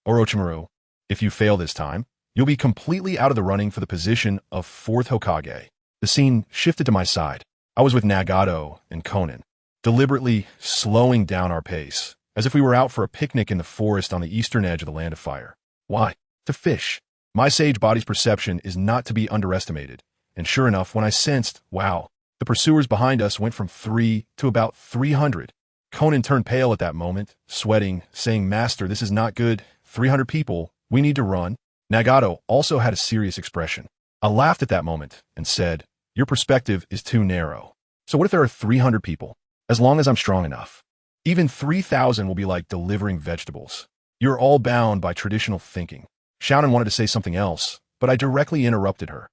A: Orochimaru, if you fail this time, you'll be completely out of the running for the position of 4th Hokage. The scene shifted to my side. I was with Nagato and Konan, deliberately slowing down our pace, as if we were out for a picnic in the forest on the eastern edge of the Land of Fire. Why? To fish. My sage body's perception is not to be underestimated, and sure enough, when I sensed, wow, the pursuers behind us went from 3 to about 300. Konan turned pale at that moment, sweating, saying, "Master, this is not good. 300 people. We need to run." Nagato also had a serious expression. I laughed at that moment and said, "Your perspective is too narrow. So what if there are 300 people? As long as I'm strong enough. Even 3,000 will be like delivering vegetables. You're all bound by traditional thinking." Xiaonan wanted to say something else, but I directly interrupted her.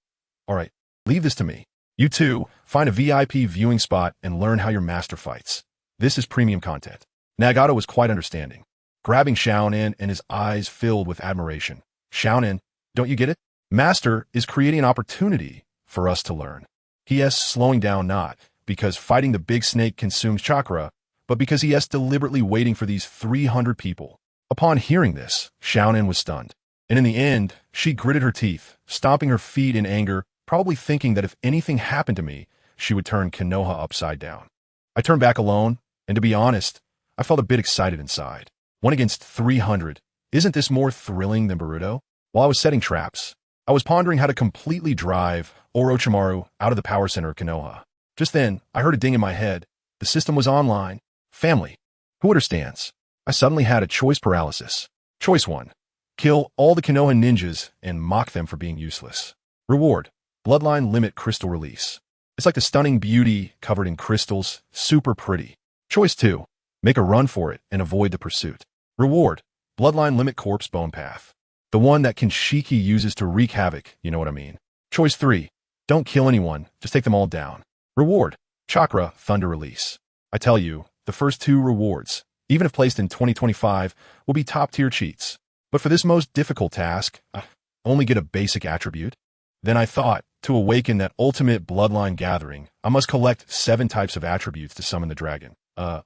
A: "All right, leave this to me. You two, find a VIP viewing spot and learn how your master fights. This is premium content." Nagato was quite understanding, grabbing Xiaonan and his eyes filled with admiration. "Xiaonan, don't you get it? Master is creating an opportunity for us to learn. He is slowing down not because fighting the big snake consumes chakra, but because he is deliberately waiting for these 300 people." Upon hearing this, Xiaonan was stunned. And in the end, she gritted her teeth, stomping her feet in anger, probably thinking that if anything happened to me, she would turn Konoha upside down. I turned back alone, and to be honest, I felt a bit excited inside. 1 against 300. Isn't this more thrilling than Boruto? While I was setting traps, I was pondering how to completely drive Orochimaru out of the power center of Konoha. Just then, I heard a ding in my head. The system was online. Family. Who understands? I suddenly had a choice paralysis. Choice 1. Kill all the Konoha ninjas and mock them for being useless. Reward. Bloodline limit crystal release. It's like the stunning beauty covered in crystals, super pretty. Choice 2. Make a run for it and avoid the pursuit. Reward. Bloodline limit corpse bone path. The one that Kinshiki uses to wreak havoc, you know what I mean. Choice 3. Don't kill anyone, just take them all down. Reward. Chakra thunder release. I tell you, the first 2 rewards, even if placed in 2025, will be top-tier cheats. But for this most difficult task, I only get a basic attribute. Then I thought, to awaken that ultimate bloodline gathering, I must collect 7 types of attributes to summon the dragon. I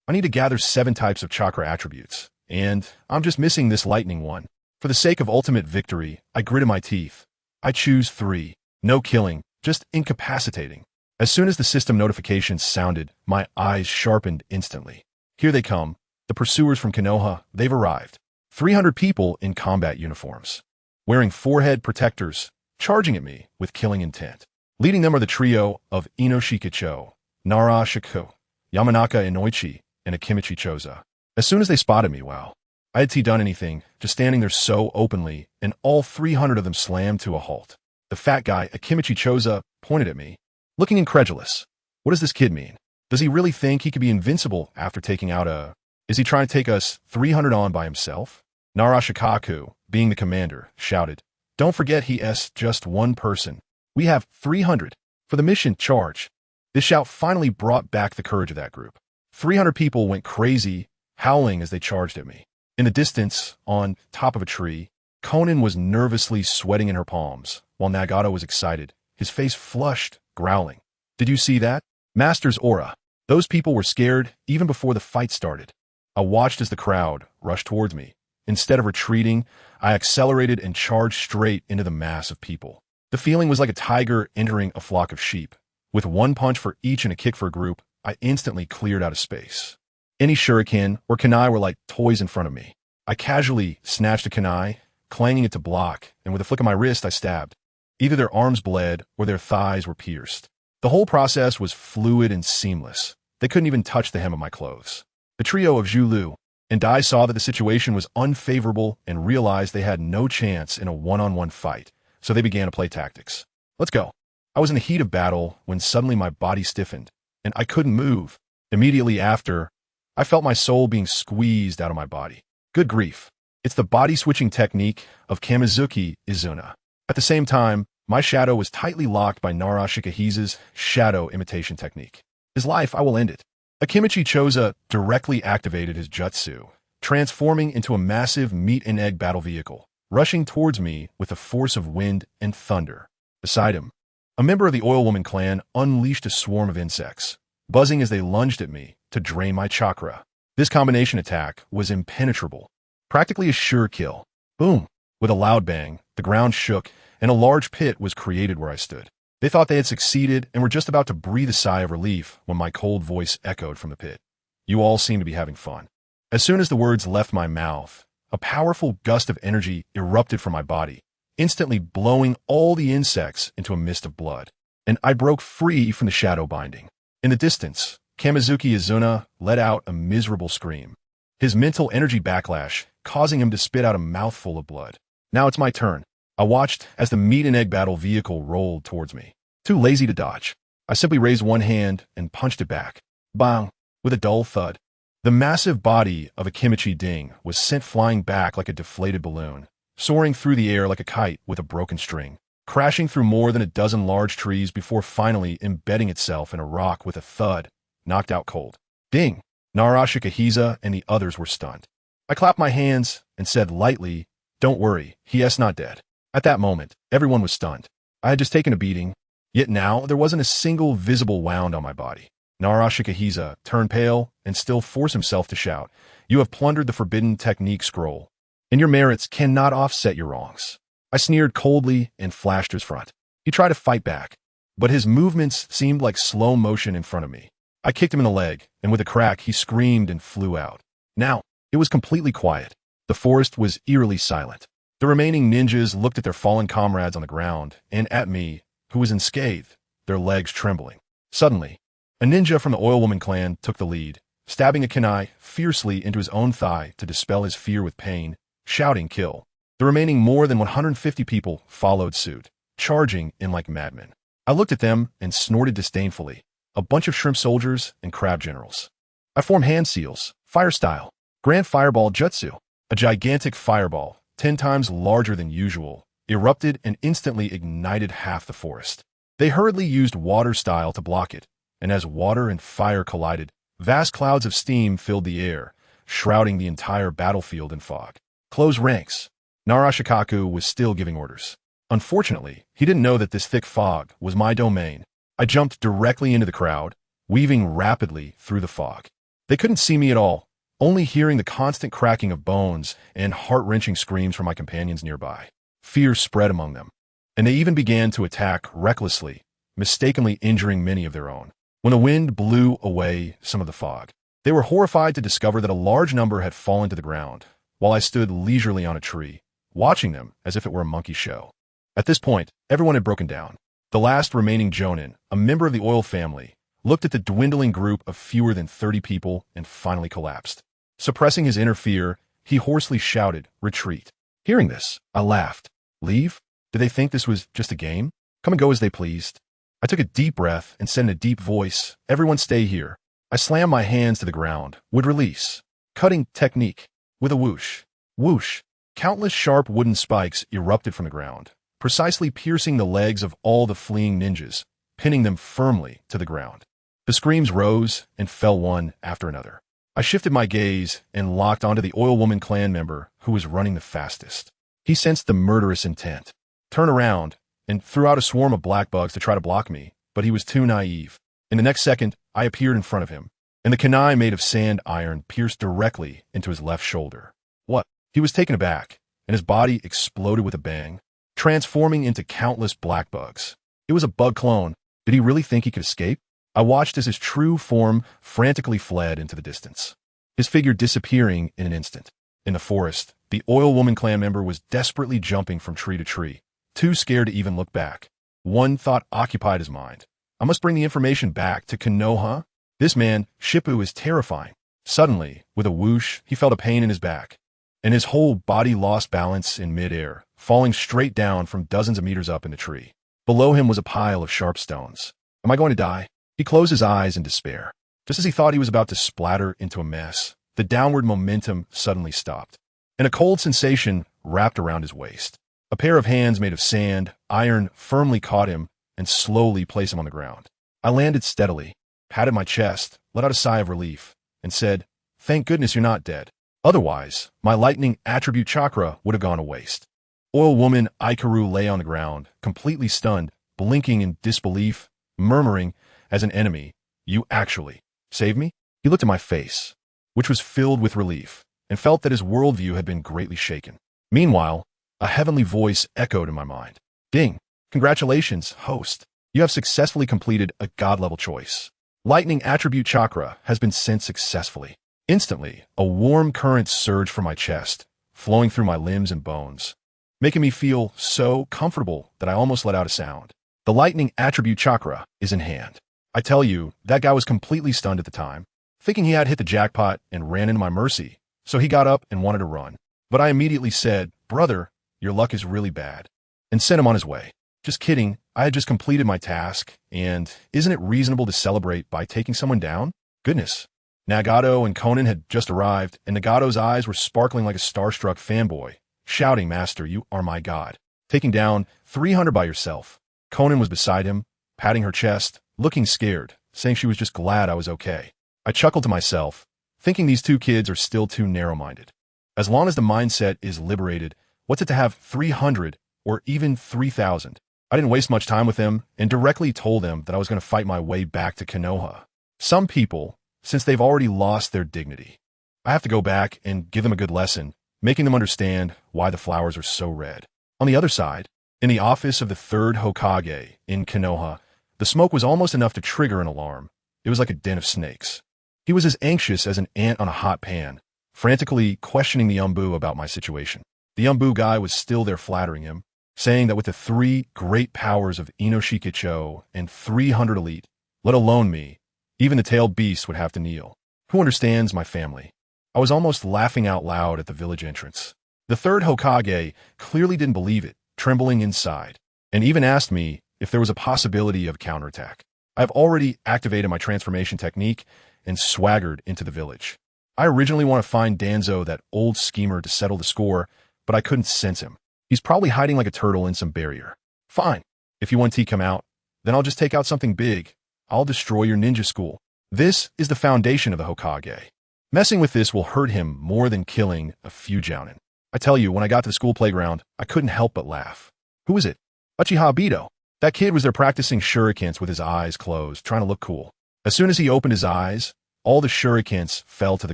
A: need to gather 7 types of chakra attributes, and I'm just missing this lightning one. For the sake of ultimate victory, I gritted my teeth. I choose 3. No killing, just incapacitating. As soon as the system notifications sounded, my eyes sharpened instantly. Here they come, the pursuers from Konoha. They've arrived. 300 people in combat uniforms, wearing forehead protectors, charging at me with killing intent. Leading them are the trio of Inoshikacho, Narashiko, Yamanaka Inoichi, and Akimichi Choza. As soon as they spotted me, wow, I had done anything, just standing there so openly, and all 300 of them slammed to a halt. The fat guy, Akimichi Choza, pointed at me, looking incredulous. What does this kid mean? Does he really think he could be invincible after taking out a... Is he trying to take us 300 on by himself? Narashikaku, being the commander, shouted, "Don't forget he is just one person. We have 300. For the mission, charge." This shout finally brought back the courage of that group. 300 people went crazy, howling as they charged at me. In the distance, on top of a tree, Konan was nervously sweating in her palms, while Nagato was excited, his face flushed, growling. "Did you see that? Master's aura." Those people were scared even before the fight started. I watched as the crowd rushed towards me. Instead of retreating, I accelerated and charged straight into the mass of people. The feeling was like a tiger entering a flock of sheep. With 1 punch for each and a kick for a group, I instantly cleared out of space. Any shuriken or kunai were like toys in front of me. I casually snatched a kunai, clanging it to block, and with a flick of my wrist, I stabbed. Either their arms bled or their thighs were pierced. The whole process was fluid and seamless. They couldn't even touch the hem of my clothes. The trio of Zhulu and Dai saw that the situation was unfavorable and realized they had no chance in a one-on-one fight, so they began to play tactics. "Let's go." I was in the heat of battle when suddenly my body stiffened, and I couldn't move. Immediately after, I felt my soul being squeezed out of my body. Good grief. It's the body-switching technique of Kamizuki Izuna. At the same time, my shadow was tightly locked by Narashikahise's shadow imitation technique. His life, I will end it. Akimichi Choza directly activated his jutsu, transforming into a massive meat-and-egg battle vehicle, rushing towards me with the force of wind and thunder. Beside him, a member of the Oil Woman clan unleashed a swarm of insects, buzzing as they lunged at me to drain my chakra. This combination attack was impenetrable. Practically a sure kill. Boom! With a loud bang, the ground shook, and a large pit was created where I stood. They thought they had succeeded and were just about to breathe a sigh of relief when my cold voice echoed from the pit. You all seem to be having fun. As soon as the words left my mouth, a powerful gust of energy erupted from my body, instantly blowing all the insects into a mist of blood. And I broke free from the shadow binding. In the distance, Kamizuki Izuna let out a miserable scream, his mental energy backlash causing him to spit out a mouthful of blood. Now it's my turn. I watched as the meat and egg battle vehicle rolled towards me. Too lazy to dodge, I simply raised one hand and punched it back. Bang! With a dull thud. The massive body of a Kimchi Ding was sent flying back like a deflated balloon, soaring through the air like a kite with a broken string, crashing through more than a dozen large trees before finally embedding itself in a rock with a thud, knocked out cold. Ding! Narashikahiza and the others were stunned. I clapped my hands and said lightly, "Don't worry, he is not dead." At that moment, everyone was stunned. I had just taken a beating, yet now there wasn't a single visible wound on my body. Narashikahiza turned pale and still forced himself to shout, "You have plundered the forbidden technique scroll, and your merits cannot offset your wrongs." I sneered coldly and flashed his front. He tried to fight back, but his movements seemed like slow motion in front of me. I kicked him in the leg, and with a crack, he screamed and flew out. Now, it was completely quiet. The forest was eerily silent. The remaining ninjas looked at their fallen comrades on the ground, and at me, who was unscathed, their legs trembling. Suddenly, a ninja from the Oil Woman clan took the lead, stabbing a kunai fiercely into his own thigh to dispel his fear with pain, shouting "kill." The remaining more than 150 people followed suit, charging in like madmen. I looked at them and snorted disdainfully. A bunch of shrimp soldiers and crab generals. I formed hand seals, fire style, grand fireball jutsu. A gigantic fireball, 10 times larger than usual, erupted and instantly ignited half the forest. They hurriedly used water style to block it, and as water and fire collided, vast clouds of steam filled the air, shrouding the entire battlefield in fog. Close ranks. Narashikaku was still giving orders. Unfortunately, he didn't know that this thick fog was my domain. I jumped directly into the crowd, weaving rapidly through the fog. They couldn't see me at all, only hearing the constant cracking of bones and heart-wrenching screams from my companions nearby. Fear spread among them, and they even began to attack recklessly, mistakenly injuring many of their own. When the wind blew away some of the fog, they were horrified to discover that a large number had fallen to the ground, while I stood leisurely on a tree, watching them as if it were a monkey show. At this point, everyone had broken down. The last remaining Jonin, a member of the Oil family, looked at the dwindling group of fewer than 30 people and finally collapsed. Suppressing his inner fear, he hoarsely shouted, "Retreat." Hearing this, I laughed. Leave? Did they think this was just a game? Come and go as they pleased. I took a deep breath and said in a deep voice, "Everyone stay here." I slammed my hands to the ground, would release. Cutting technique. With a whoosh. Whoosh. Countless sharp wooden spikes erupted from the ground, precisely piercing the legs of all the fleeing ninjas, pinning them firmly to the ground. The screams rose and fell one after another. I shifted my gaze and locked onto the Oil Woman clan member who was running the fastest. He sensed the murderous intent, turned around, and threw out a swarm of black bugs to try to block me, but he was too naive. In the next second, I appeared in front of him, and the kunai made of sand iron pierced directly into his left shoulder. What? He was taken aback, and his body exploded with a bang, transforming into countless black bugs. It was a bug clone. Did he really think he could escape? I watched as his true form frantically fled into the distance, his figure disappearing in an instant. In the forest, the Oil Woman clan member was desperately jumping from tree to tree, too scared to even look back. One thought occupied his mind. I must bring the information back to Konoha. This man, Shippu, is terrifying. Suddenly, with a whoosh, he felt a pain in his back, and his whole body lost balance in midair, falling straight down from dozens of meters up in the tree. Below him was a pile of sharp stones. Am I going to die? He closed his eyes in despair. Just as he thought he was about to splatter into a mess, the downward momentum suddenly stopped, and a cold sensation wrapped around his waist. A pair of hands made of sand, iron, firmly caught him and slowly placed him on the ground. I landed steadily, patted my chest, let out a sigh of relief, and said, "Thank goodness you're not dead. Otherwise, my lightning attribute chakra would have gone to waste." Oil Woman Ikaru lay on the ground, completely stunned, blinking in disbelief, murmuring, as an enemy, "You actually saved me?" He looked at my face, which was filled with relief, and felt that his worldview had been greatly shaken. Meanwhile, a heavenly voice echoed in my mind. Ding! Congratulations, host. You have successfully completed a god-level choice. Lightning attribute chakra has been sent successfully. Instantly, a warm current surged from my chest, flowing through my limbs and bones, making me feel so comfortable that I almost let out a sound. The lightning attribute chakra is in hand. I tell you, that guy was completely stunned at the time, thinking he had hit the jackpot and ran into my mercy, so he got up and wanted to run. But I immediately said, "Brother, your luck is really bad," and sent him on his way. Just kidding, I had just completed my task, and isn't it reasonable to celebrate by taking someone down? Goodness. Nagato and Konan had just arrived, and Nagato's eyes were sparkling like a starstruck fanboy, shouting, "Master, you are my god. Taking down 300 by yourself." Konan was beside him, patting her chest, looking scared, saying she was just glad I was okay. I chuckled to myself, thinking these two kids are still too narrow-minded. As long as the mindset is liberated, what's it to have 300 or even 3,000? I didn't waste much time with them and directly told them that I was going to fight my way back to Konoha. Some people, since they've already lost their dignity, I have to go back and give them a good lesson, making them understand why the flowers are so red. On the other side, in the office of the third Hokage in Konoha, the smoke was almost enough to trigger an alarm. It was like a den of snakes. He was as anxious as an ant on a hot pan, frantically questioning the Umbu about my situation. The Umbu guy was still there flattering him, saying that with the 3 great powers of Inoshikicho and 300 elite, let alone me, even the tailed beast would have to kneel. Who understands my family? I was almost laughing out loud at the village entrance. The third Hokage clearly didn't believe it, trembling inside, and even asked me if there was a possibility of counterattack. I've already activated my transformation technique and swaggered into the village. I originally want to find Danzo, that old schemer, to settle the score, but I couldn't sense him. He's probably hiding like a turtle in some barrier. Fine. If you want to come out, then I'll just take out something big. I'll destroy your ninja school. This is the foundation of the Hokage. Messing with this will hurt him more than killing a few jounin. I tell you, when I got to the school playground, I couldn't help but laugh. Who is it? Uchiha Obito. That kid was there practicing shurikens with his eyes closed, trying to look cool. As soon as he opened his eyes, all the shurikens fell to the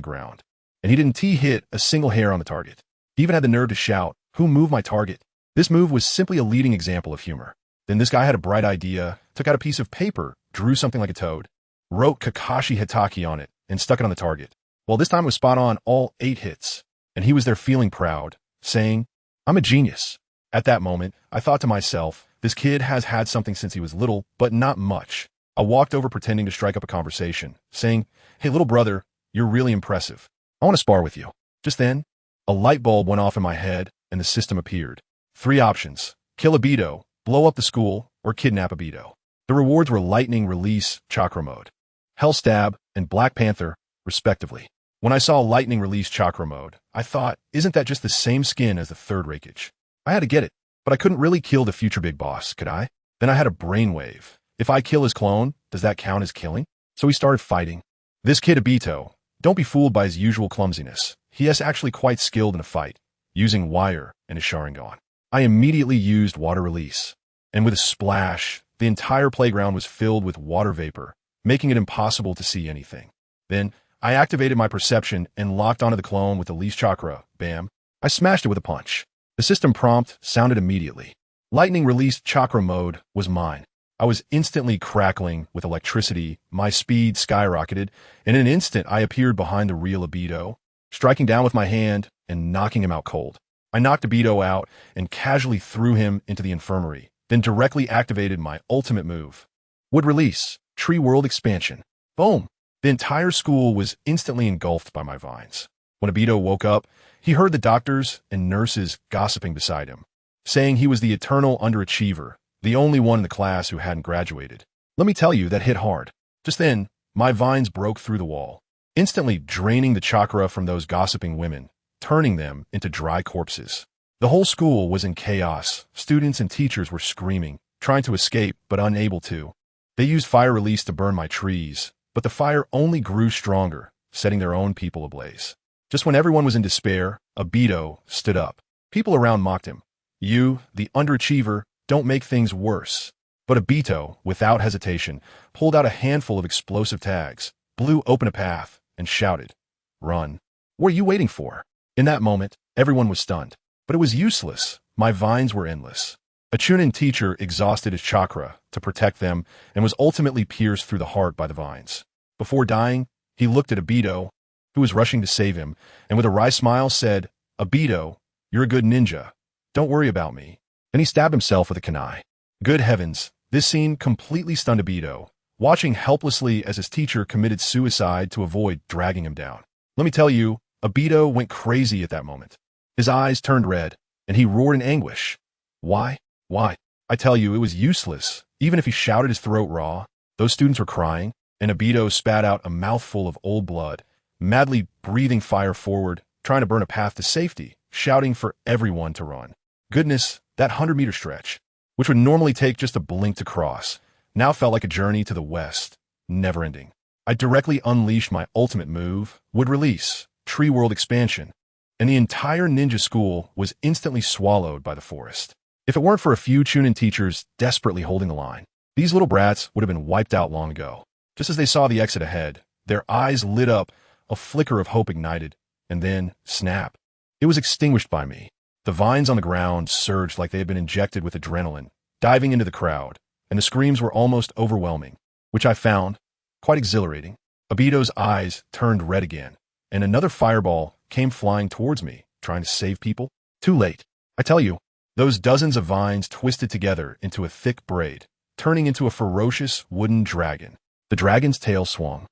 A: ground, and he didn't hit a single hair on the target. He even had the nerve to shout, "Who moved my target?" This move was simply a leading example of humor. Then this guy had a bright idea, took out a piece of paper, drew something like a toad, wrote Kakashi Hitaki on it, and stuck it on the target. Well, this time it was spot on, all 8 hits, and he was there feeling proud, saying, "I'm a genius." At that moment, I thought to myself, this kid has had something since he was little, but not much. I walked over pretending to strike up a conversation, saying, "Hey, little brother, you're really impressive. I want to spar with you." Just then, a light bulb went off in my head, and the system appeared. 3 options: kill Obito, blow up the school, or kidnap Obito. The rewards were Lightning Release Chakra Mode, Hell Stab, and Black Panther, respectively. When I saw Lightning Release Chakra Mode, I thought, isn't that just the same skin as the third Raikage? I had to get it, but I couldn't really kill the future big boss, could I? Then I had a brainwave. If I kill his clone, does that count as killing? So we started fighting. This kid Obito, don't be fooled by his usual clumsiness. He is actually quite skilled in a fight, using wire and his Sharingan. I immediately used Water Release, and with a splash, the entire playground was filled with water vapor, making it impossible to see anything. Then, I activated my perception and locked onto the clone with the Release Chakra. Bam! I smashed it with a punch. The system prompt sounded immediately. Lightning Release Chakra Mode was mine. I was instantly crackling with electricity, my speed skyrocketed, and in an instant I appeared behind the real Obito, striking down with my hand and knocking him out cold. I knocked Obito out and casually threw him into the infirmary, then directly activated my ultimate move. Wood Release, Tree World Expansion. Boom! The entire school was instantly engulfed by my vines. When Obito woke up, he heard the doctors and nurses gossiping beside him, saying he was the eternal underachiever, the only one in the class who hadn't graduated. Let me tell you, that hit hard. Just then, my vines broke through the wall, instantly draining the chakra from those gossiping women, turning them into dry corpses. The whole school was in chaos. Students and teachers were screaming, trying to escape, but unable to. They used fire release to burn my trees, but the fire only grew stronger, setting their own people ablaze. Just when everyone was in despair, Obito stood up. People around mocked him. "You, the underachiever, don't make things worse." But Obito, without hesitation, pulled out a handful of explosive tags, blew open a path, and shouted, "Run." What are you waiting for? In that moment, everyone was stunned. But it was useless. My vines were endless. A Chunin teacher exhausted his chakra to protect them and was ultimately pierced through the heart by the vines. Before dying, he looked at Obito, who was rushing to save him, and with a wry smile said, "Obito, you're a good ninja. Don't worry about me." Then he stabbed himself with a kunai. Good heavens, this scene completely stunned Obito, watching helplessly as his teacher committed suicide to avoid dragging him down. Let me tell you, Obito went crazy at that moment. His eyes turned red, and he roared in anguish. Why? Why? I tell you, it was useless. Even if he shouted his throat raw, those students were crying, and Obito spat out a mouthful of old blood, madly breathing fire forward, trying to burn a path to safety, shouting for everyone to run. Goodness, that 100-meter stretch, which would normally take just a blink to cross, now felt like a journey to the west, never ending. I directly unleashed my ultimate move, Would Release, Tree World Expansion, and the entire ninja school was instantly swallowed by the forest. If it weren't for a few Chunin teachers desperately holding the line, these little brats would have been wiped out long ago. Just as they saw the exit ahead, their eyes lit up, a flicker of hope ignited, and then, snap, it was extinguished by me. The vines on the ground surged like they had been injected with adrenaline, diving into the crowd, and the screams were almost overwhelming, which I found quite exhilarating. Obito's eyes turned red again, and another fireball came flying towards me, trying to save people. Too late. I tell you, those dozens of vines twisted together into a thick braid, turning into a ferocious wooden dragon. The dragon's tail swung,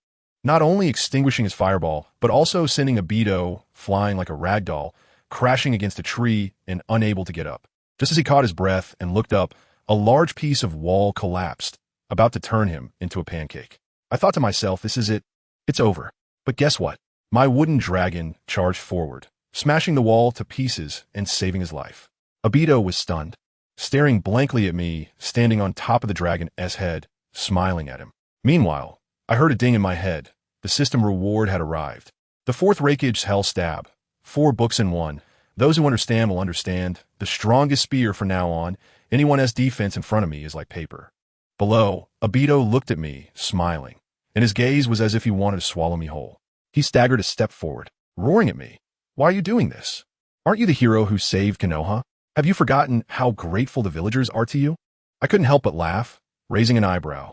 A: not only extinguishing his fireball, but also sending Obito flying like a rag doll, crashing against a tree and unable to get up. Just as he caught his breath and looked up, a large piece of wall collapsed, about to turn him into a pancake. I thought to myself, this is it. It's over. But guess what? My wooden dragon charged forward, smashing the wall to pieces and saving his life. Obito was stunned, staring blankly at me, standing on top of the dragon's head, smiling at him. Meanwhile, I heard a ding in my head. The system reward had arrived. The fourth Raikage Hell Stab. 4 books in one. Those who understand will understand. The strongest spear from now on. Anyone has defense in front of me is like paper. Below, Obito looked at me, smiling, and his gaze was as if he wanted to swallow me whole. He staggered a step forward, roaring at me. Why are you doing this? Aren't you the hero who saved Konoha? Have you forgotten how grateful the villagers are to you? I couldn't help but laugh, raising an eyebrow.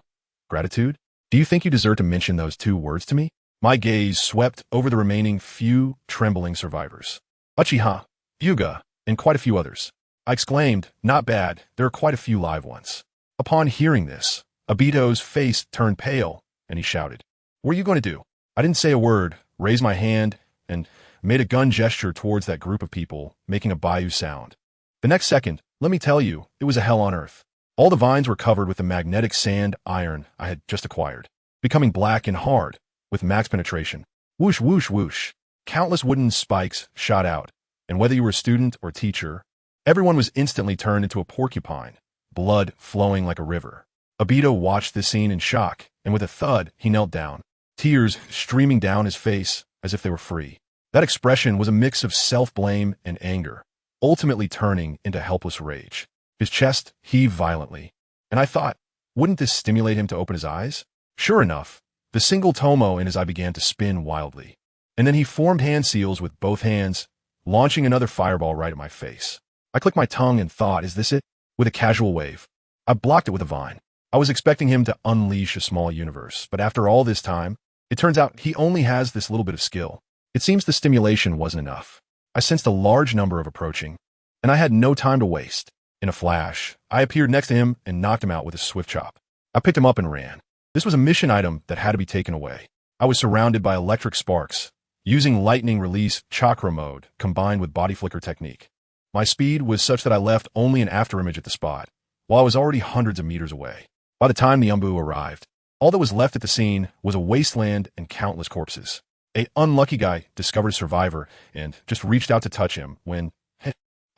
A: Gratitude? Do you think you deserve to mention those 2 words to me? My gaze swept over the remaining few trembling survivors. Uchiha, Hyuga, and quite a few others. I exclaimed, not bad, there are quite a few live ones. Upon hearing this, Obito's face turned pale, and he shouted, "What are you going to do?" I didn't say a word, raised my hand, and made a gun gesture towards that group of people, making a bayou sound. The next second, let me tell you, it was a hell on earth. All the vines were covered with the magnetic sand iron I had just acquired, becoming black and hard, with max penetration. Whoosh, whoosh, whoosh. Countless wooden spikes shot out, and whether you were a student or teacher, everyone was instantly turned into a porcupine, blood flowing like a river. Obito watched this scene in shock, and with a thud, he knelt down, tears streaming down his face as if they were free. That expression was a mix of self-blame and anger, ultimately turning into helpless rage. His chest heaved violently, and I thought, wouldn't this stimulate him to open his eyes? Sure enough, the single tomo in his eye began to spin wildly, and then he formed hand seals with both hands, launching another fireball right at my face. I clicked my tongue and thought, is this it? With a casual wave, I blocked it with a vine. I was expecting him to unleash a small universe, but after all this time, it turns out he only has this little bit of skill. It seems the stimulation wasn't enough. I sensed a large number of approaching, and I had no time to waste. In a flash, I appeared next to him and knocked him out with a swift chop. I picked him up and ran. This was a mission item that had to be taken away. I was surrounded by electric sparks, using lightning release chakra mode combined with body flicker technique. My speed was such that I left only an afterimage at the spot, while I was already hundreds of meters away. By the time the Umbu arrived, all that was left at the scene was a wasteland and countless corpses. A unlucky guy discovered a survivor and just reached out to touch him when,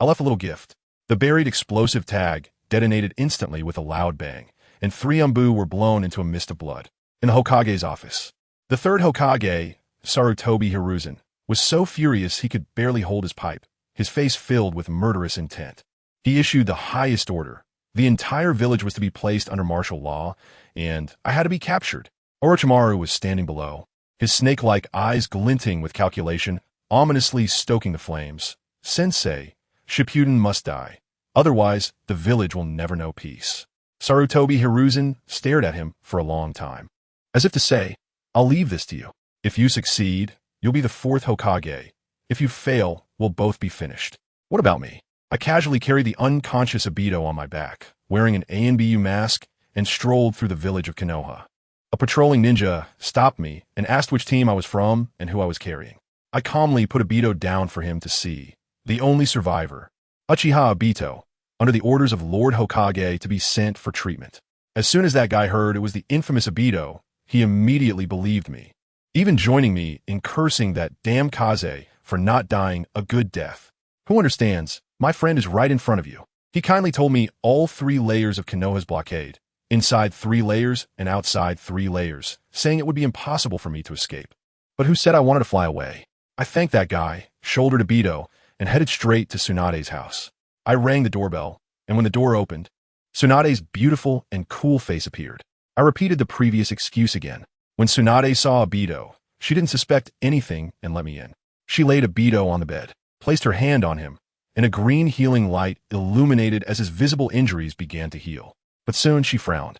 A: I left a little gift. The buried explosive tag detonated instantly with a loud bang, and 3 Umbu were blown into a mist of blood. In the Hokage's office, the 3rd Hokage, Sarutobi Hiruzen, was so furious he could barely hold his pipe, his face filled with murderous intent. He issued the highest order. The entire village was to be placed under martial law, and I had to be captured. Orochimaru was standing below, his snake-like eyes glinting with calculation, ominously stoking the flames. "Sensei, Shippuden must die. Otherwise, the village will never know peace." Sarutobi Hiruzen stared at him for a long time, as if to say, "I'll leave this to you. If you succeed, you'll be the fourth Hokage. If you fail, we'll both be finished." What about me? I casually carried the unconscious Obito on my back, wearing an ANBU mask, and strolled through the village of Konoha. A patrolling ninja stopped me and asked which team I was from and who I was carrying. I calmly put Obito down for him to see. The only survivor, Uchiha Obito, under the orders of Lord Hokage to be sent for treatment. As soon as that guy heard it was the infamous Obito, he immediately believed me, even joining me in cursing that damn Kaze for not dying a good death. Who understands? My friend is right in front of you. He kindly told me all 3 layers of Konoha's blockade, inside 3 layers and outside 3 layers, saying it would be impossible for me to escape. But who said I wanted to fly away? I thanked that guy, shouldered Obito, and headed straight to Tsunade's house. I rang the doorbell, and when the door opened, Tsunade's beautiful and cool face appeared. I repeated the previous excuse again. When Tsunade saw Obito, she didn't suspect anything and let me in. She laid Obito on the bed, placed her hand on him, and a green healing light illuminated as his visible injuries began to heal. But soon she frowned.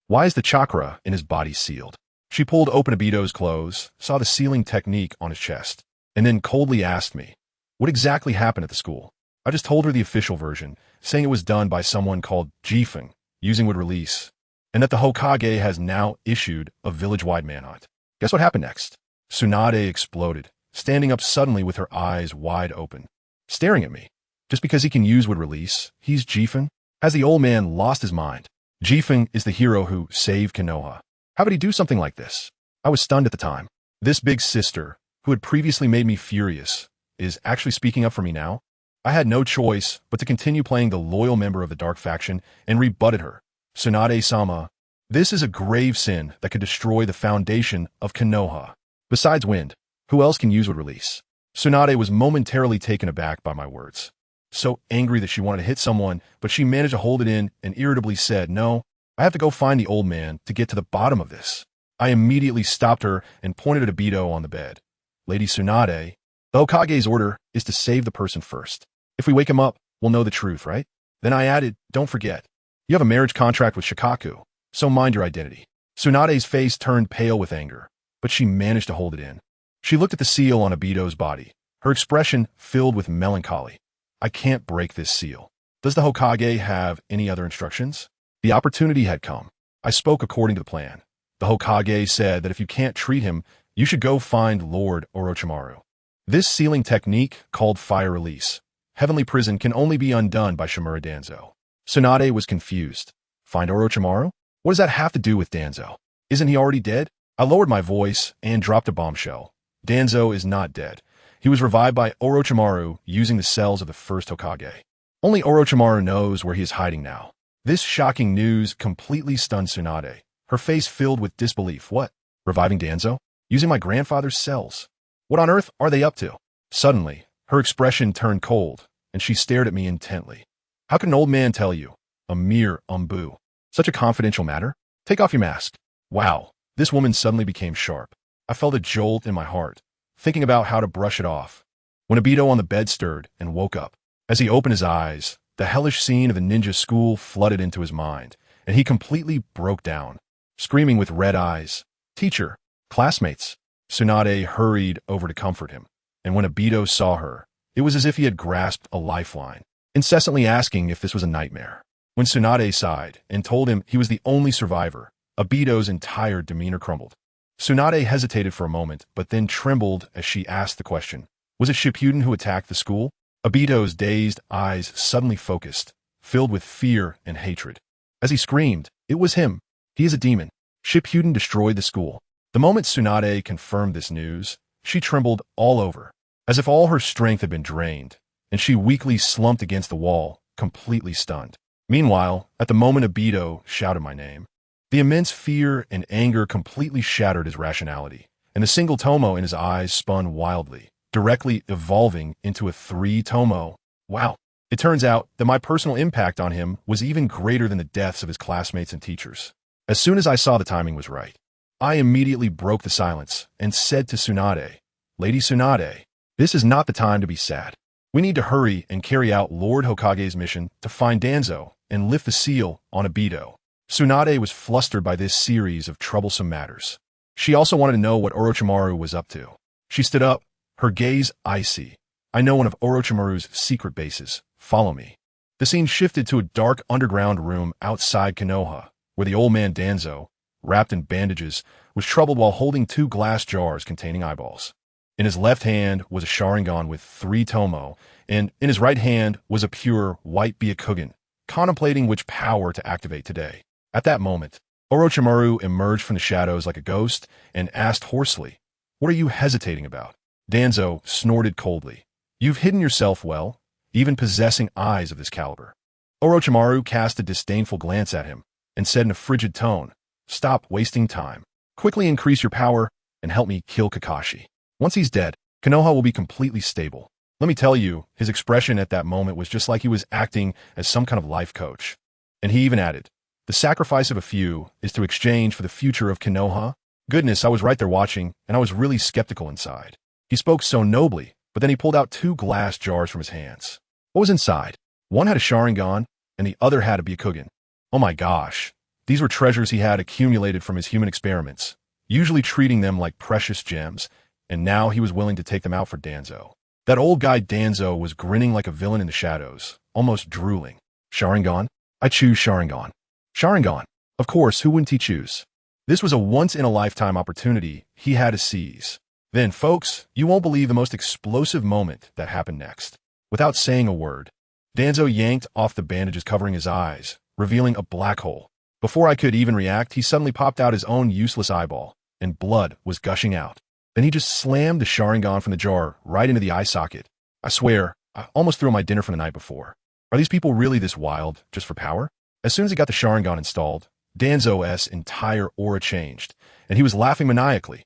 A: Why is the chakra in his body sealed? She pulled open Obito's clothes, saw the sealing technique on his chest, and then coldly asked me, what exactly happened at the school? I just told her the official version, saying it was done by someone called Jifeng, using would release, and that the Hokage has now issued a village-wide manhunt. Guess what happened next? Tsunade exploded, standing up suddenly with her eyes wide open, staring at me. Just because he can use would release, he's Jifeng? Has the old man lost his mind? Jifeng is the hero who saved Konoha. How would he do something like this? I was stunned at the time. This big sister, who had previously made me furious, is actually speaking up for me now? I had no choice but to continue playing the loyal member of the Dark Faction and rebutted her. Tsunade-sama, this is a grave sin that could destroy the foundation of Konoha. Besides wind, who else can use would release? Tsunade was momentarily taken aback by my words. So angry that she wanted to hit someone, but she managed to hold it in and irritably said, "No, I have to go find the old man to get to the bottom of this." I immediately stopped her and pointed at Obito on the bed. "Lady Tsunade, the Hokage's order is to save the person first. If we wake him up, we'll know the truth, right?" Then I added, "Don't forget, you have a marriage contract with Shikaku, so mind your identity." Tsunade's face turned pale with anger, but she managed to hold it in. She looked at the seal on Obito's body, her expression filled with melancholy. "I can't break this seal. Does the Hokage have any other instructions?" The opportunity had come. I spoke according to the plan. The Hokage said that if you can't treat him, you should go find Lord Orochimaru. This sealing technique, called fire release, heavenly prison, can only be undone by Shimura Danzo. Tsunade was confused. Find Orochimaru? What does that have to do with Danzo? Isn't he already dead? I lowered my voice and dropped a bombshell. Danzo is not dead. He was revived by Orochimaru using the cells of the first Hokage. Only Orochimaru knows where he is hiding now. This shocking news completely stunned Tsunade, her face filled with disbelief. What? Reviving Danzo? Using my grandfather's cells? What on earth are they up to? Suddenly, her expression turned cold, and she stared at me intently. How can an old man tell you? A mere umbu. Such a confidential matter? Take off your mask. Wow, this woman suddenly became sharp. I felt a jolt in my heart, thinking about how to brush it off, when Obito on the bed stirred and woke up. As he opened his eyes, the hellish scene of the ninja school flooded into his mind, and he completely broke down, screaming with red eyes, "Teacher! Classmates!" Tsunade hurried over to comfort him, and when Obito saw her, it was as if he had grasped a lifeline, incessantly asking if this was a nightmare. When Tsunade sighed and told him he was the only survivor, Obito's entire demeanor crumbled. Tsunade hesitated for a moment, but then trembled as she asked the question. Was it Shippuden who attacked the school? Obito's dazed eyes suddenly focused, filled with fear and hatred. As he screamed, "It was him. He is a demon. Shippuden destroyed the school." The moment Tsunade confirmed this news, she trembled all over, as if all her strength had been drained, and she weakly slumped against the wall, completely stunned. Meanwhile, at the moment Obito shouted my name, the immense fear and anger completely shattered his rationality, and the single tomo in his eyes spun wildly, directly evolving into a 3-tomo. Wow. It turns out that my personal impact on him was even greater than the deaths of his classmates and teachers. As soon as I saw the timing was right, I immediately broke the silence and said to Tsunade, "Lady Tsunade, This is not the time to be sad. We need to hurry and carry out Lord Hokage's mission to find Danzo and lift the seal on Obito. Tsunade was flustered by this series of troublesome matters. She also wanted to know what Orochimaru was up to. She stood up, her gaze icy. I know one of Orochimaru's secret bases. Follow me. The scene shifted to a dark underground room outside Konoha, where the old man Danzo, wrapped in bandages, was troubled while holding 2 glass jars containing eyeballs. In his left hand was a Sharingan with 3 Tomo, and in his right hand was a pure white Byakugan, contemplating which power to activate today. At that moment, Orochimaru emerged from the shadows like a ghost and asked hoarsely, "What are you hesitating about?" Danzo snorted coldly. "You've hidden yourself well, even possessing eyes of this caliber." Orochimaru cast a disdainful glance at him and said in a frigid tone, "Stop wasting time. Quickly increase your power and help me kill Kakashi. Once he's dead, Konoha will be completely stable." Let me tell you, his expression at that moment was just like he was acting as some kind of life coach. And he even added, "The sacrifice of a few is to exchange for the future of Konoha." Goodness, I was right there watching, and I was really skeptical inside. He spoke so nobly, but then he pulled out 2 glass jars from his hands. What was inside? One had a Sharingan, and the other had a Byakugan. Oh my gosh. These were treasures he had accumulated from his human experiments, usually treating them like precious gems, and now he was willing to take them out for Danzo. That old guy Danzo was grinning like a villain in the shadows, almost drooling. Sharingan? I choose Sharingan. Sharingan. Of course, who wouldn't he choose? This was a once-in-a-lifetime opportunity he had to seize. Then, folks, you won't believe the most explosive moment that happened next. Without saying a word, Danzo yanked off the bandages covering his eyes, revealing a black hole. Before I could even react, he suddenly popped out his own useless eyeball, and blood was gushing out. Then he just slammed the Sharingan from the jar right into the eye socket. I swear, I almost threw my dinner from the night before. Are these people really this wild, just for power? As soon as he got the Sharingan installed, Danzo's entire aura changed, and he was laughing maniacally.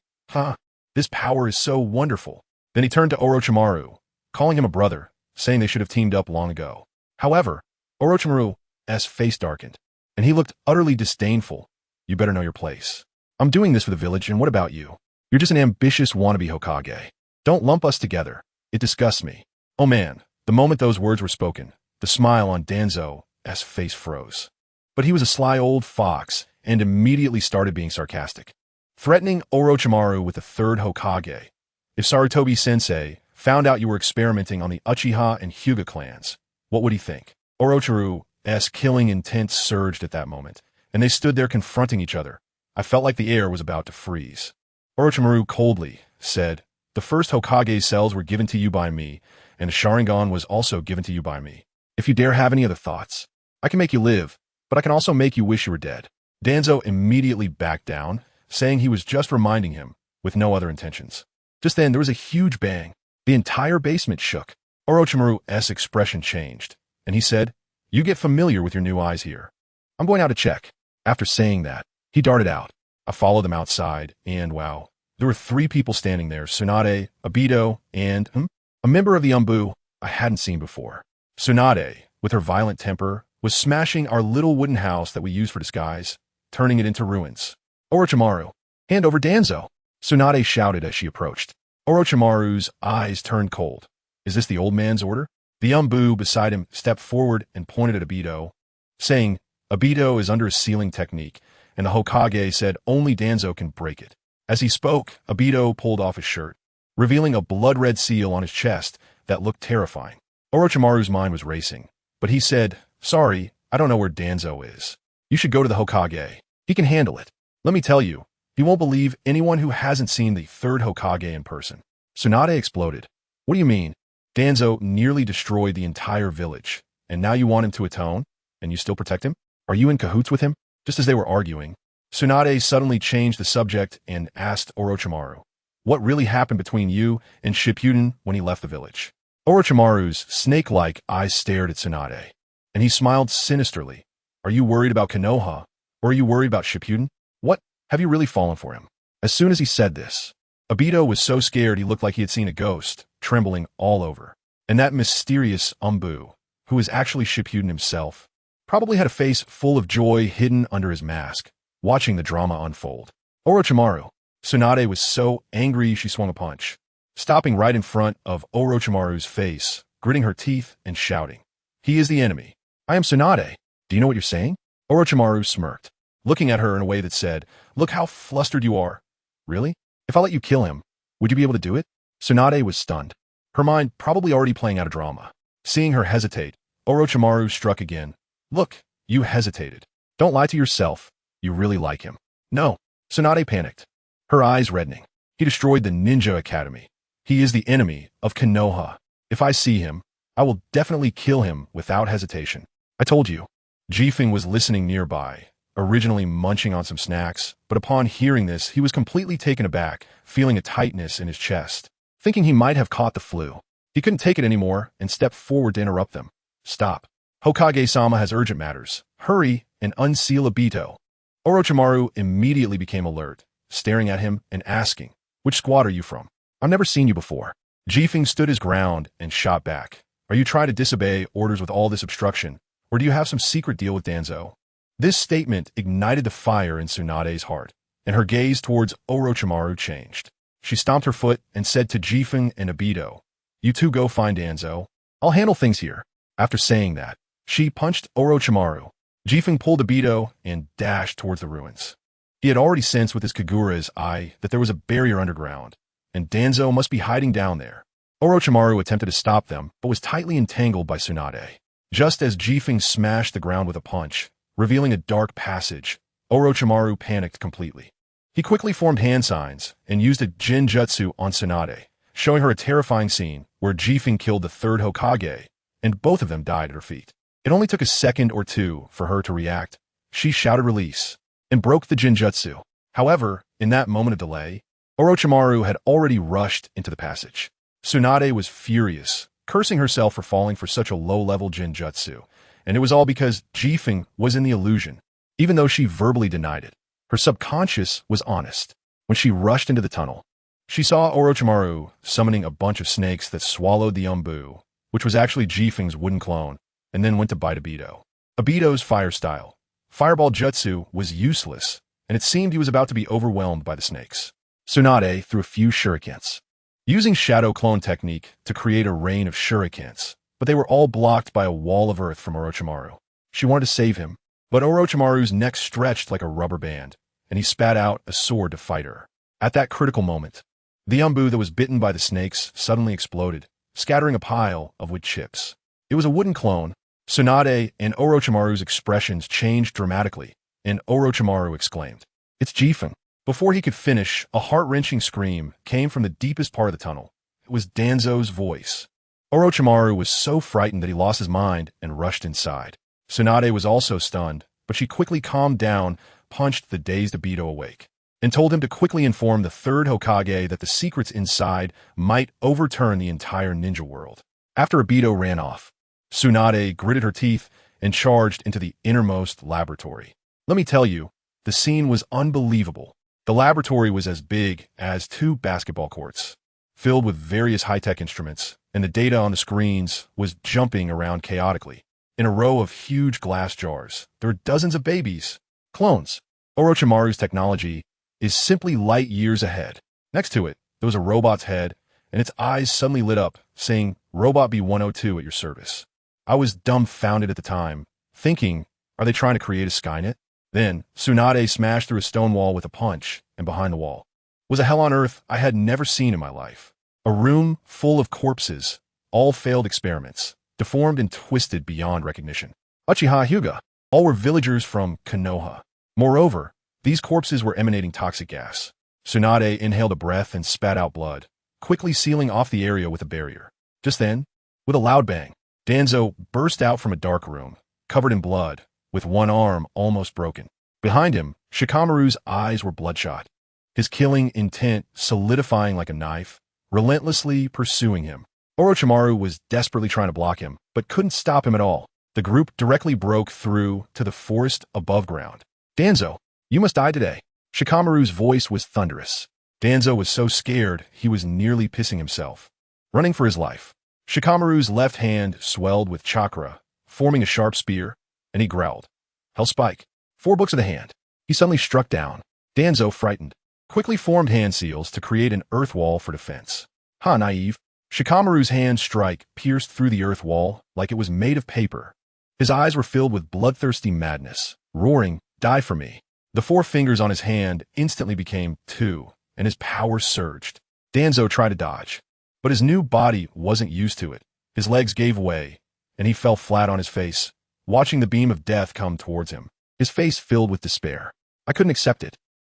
A: This power is so wonderful. Then he turned to Orochimaru, calling him a brother, saying they should have teamed up long ago. However, Orochimaru's face darkened, and he looked utterly disdainful. "You better know your place. I'm doing this for the village, and what about you? You're just an ambitious wannabe Hokage. Don't lump us together. It disgusts me." Oh man, the moment those words were spoken, the smile on Danzo's face froze. But he was a sly old fox and immediately started being sarcastic, threatening Orochimaru with the 3rd Hokage. If Sarutobi-sensei found out you were experimenting on the Uchiha and Hyuga clans, what would he think? Orochimaru's killing intent surged at that moment, and they stood there confronting each other. I felt like the air was about to freeze. Orochimaru coldly said, "The first Hokage's cells were given to you by me, and a Sharingan was also given to you by me. If you dare have any other thoughts, I can make you live, but I can also make you wish you were dead." Danzo immediately backed down, saying he was just reminding him, with no other intentions. Just then, there was a huge bang. The entire basement shook. Orochimaru's expression changed, and he said, "You get familiar with your new eyes here. I'm going out to check." After saying that, he darted out. I followed them outside, and wow, there were 3 people standing there, Tsunade, Obito, and a member of the Umbu I hadn't seen before. Tsunade, with her violent temper, was smashing our little wooden house that we used for disguise, turning it into ruins. "Orochimaru, hand over Danzo," Tsunade shouted as she approached. Orochimaru's eyes turned cold. Is this the old man's order? The Umbu beside him stepped forward and pointed at Obito, saying, "Obito is under a sealing technique, and the Hokage said only Danzo can break it." As he spoke, Obito pulled off his shirt, revealing a blood-red seal on his chest that looked terrifying. Orochimaru's mind was racing, but he said, "Sorry, I don't know where Danzo is. You should go to the Hokage. He can handle it. Let me tell you, he won't believe anyone who hasn't seen the 3rd Hokage in person." Tsunade exploded. "What do you mean? Danzo nearly destroyed the entire village, and now you want him to atone, and you still protect him? Are you in cahoots with him?" Just as they were arguing, Tsunade suddenly changed the subject and asked Orochimaru, "What really happened between you and Shippuden when he left the village?" Orochimaru's snake-like eyes stared at Tsunade, and he smiled sinisterly. "Are you worried about Konoha, or are you worried about Shippuden? What? Have you really fallen for him?" As soon as he said this, Obito was so scared he looked like he had seen a ghost, trembling all over. And that mysterious Umbu, who was actually Shippuden himself, probably had a face full of joy hidden under his mask, watching the drama unfold. "Orochimaru." Tsunade was so angry she swung a punch. stopping right in front of Orochimaru's face, gritting her teeth and shouting. He is the enemy. I am Tsunade. Do you know what you're saying? Orochimaru smirked, looking at her in a way that said, look how flustered you are. Really? If I let you kill him, would you be able to do it? Tsunade was stunned, her mind probably already playing out a drama. Seeing her hesitate, Orochimaru struck again. Look, you hesitated. Don't lie to yourself. You really like him. No. Tsunade panicked, her eyes reddening. He destroyed the Ninja Academy. He is the enemy of Konoha. If I see him, I will definitely kill him without hesitation. I told you. Jifeng was listening nearby, originally munching on some snacks, but upon hearing this, he was completely taken aback, feeling a tightness in his chest, thinking he might have caught the flu. He couldn't take it anymore and stepped forward to interrupt them. Stop. Hokage-sama has urgent matters. Hurry and unseal Obito. Orochimaru immediately became alert, staring at him and asking, which squad are you from? I've never seen you before. Jifeng stood his ground and shot back. Are you trying to disobey orders with all this obstruction, or do you have some secret deal with Danzo? This statement ignited the fire in Tsunade's heart, and her gaze towards Orochimaru changed. She stomped her foot and said to Jifeng and Obito, you two go find Danzo. I'll handle things here. After saying that, she punched Orochimaru. Jifeng pulled Obito and dashed towards the ruins. He had already sensed with his Kagura's eye that there was a barrier underground, and Danzo must be hiding down there. Orochimaru attempted to stop them, but was tightly entangled by Tsunade. Just as Jifeng smashed the ground with a punch, revealing a dark passage, Orochimaru panicked completely. He quickly formed hand signs and used a Jinjutsu on Tsunade, showing her a terrifying scene where Jifeng killed the third Hokage, and both of them died at her feet. It only took a second or two for her to react. She shouted release and broke the Jinjutsu. However, in that moment of delay, Orochimaru had already rushed into the passage. Tsunade was furious, cursing herself for falling for such a low-level Jinjutsu, and it was all because Jifeng was in the illusion. Even though she verbally denied it, her subconscious was honest. When she rushed into the tunnel, she saw Orochimaru summoning a bunch of snakes that swallowed the Umbu, which was actually Jifeng's wooden clone, and then went to bite Obito. Obito's fire style, Fireball Jutsu, was useless, and it seemed he was about to be overwhelmed by the snakes. Tsunade threw a few shurikens, using Shadow Clone technique to create a rain of shurikens, but they were all blocked by a wall of earth from Orochimaru. She wanted to save him, but Orochimaru's neck stretched like a rubber band, and he spat out a sword to fight her. At that critical moment, the Umbu that was bitten by the snakes suddenly exploded, scattering a pile of wood chips. It was a wooden clone. Tsunade and Orochimaru's expressions changed dramatically, and Orochimaru exclaimed, "It's Jifeng." Before he could finish, a heart-wrenching scream came from the deepest part of the tunnel. It was Danzo's voice. Orochimaru was so frightened that he lost his mind and rushed inside. Tsunade was also stunned, but she quickly calmed down, punched the dazed Obito awake, and told him to quickly inform the third Hokage that the secrets inside might overturn the entire ninja world. After Obito ran off, Tsunade gritted her teeth and charged into the innermost laboratory. Let me tell you, the scene was unbelievable. The laboratory was as big as 2 basketball courts, filled with various high-tech instruments, and the data on the screens was jumping around chaotically. In a row of huge glass jars, there were dozens of babies, clones. Orochimaru's technology is simply light years ahead. Next to it, there was a robot's head, and its eyes suddenly lit up, saying, "Robot B-102 at your service." I was dumbfounded at the time, thinking, are they trying to create a Skynet? Then, Tsunade smashed through a stone wall with a punch, and behind the wall was a hell on earth I had never seen in my life. A room full of corpses, all failed experiments, deformed and twisted beyond recognition. Uchiha Hyuga, all were villagers from Konoha. Moreover, these corpses were emanating toxic gas. Tsunade inhaled a breath and spat out blood, quickly sealing off the area with a barrier. Just then, with a loud bang, Danzo burst out from a dark room, covered in blood, with one arm almost broken. Behind him, Shikamaru's eyes were bloodshot, his killing intent solidifying like a knife, relentlessly pursuing him. Orochimaru was desperately trying to block him, but couldn't stop him at all. The group directly broke through to the forest above ground. "Danzo, you must die today." Shikamaru's voice was thunderous. Danzo was so scared he was nearly pissing himself, running for his life. Shikamaru's left hand swelled with chakra, forming a sharp spear, and he growled, "Hell Spike, 4 books of the hand." He suddenly struck down. Danzo, frightened, quickly formed hand seals to create an earth wall for defense. Ha, naive. Shikamaru's hand strike pierced through the earth wall like it was made of paper. His eyes were filled with bloodthirsty madness, roaring, "Die for me." The 4 fingers on his hand instantly became 2, and his power surged. Danzo tried to dodge, but his new body wasn't used to it. His legs gave way, and he fell flat on his face, watching the beam of death come towards him, his face filled with despair. I couldn't accept it.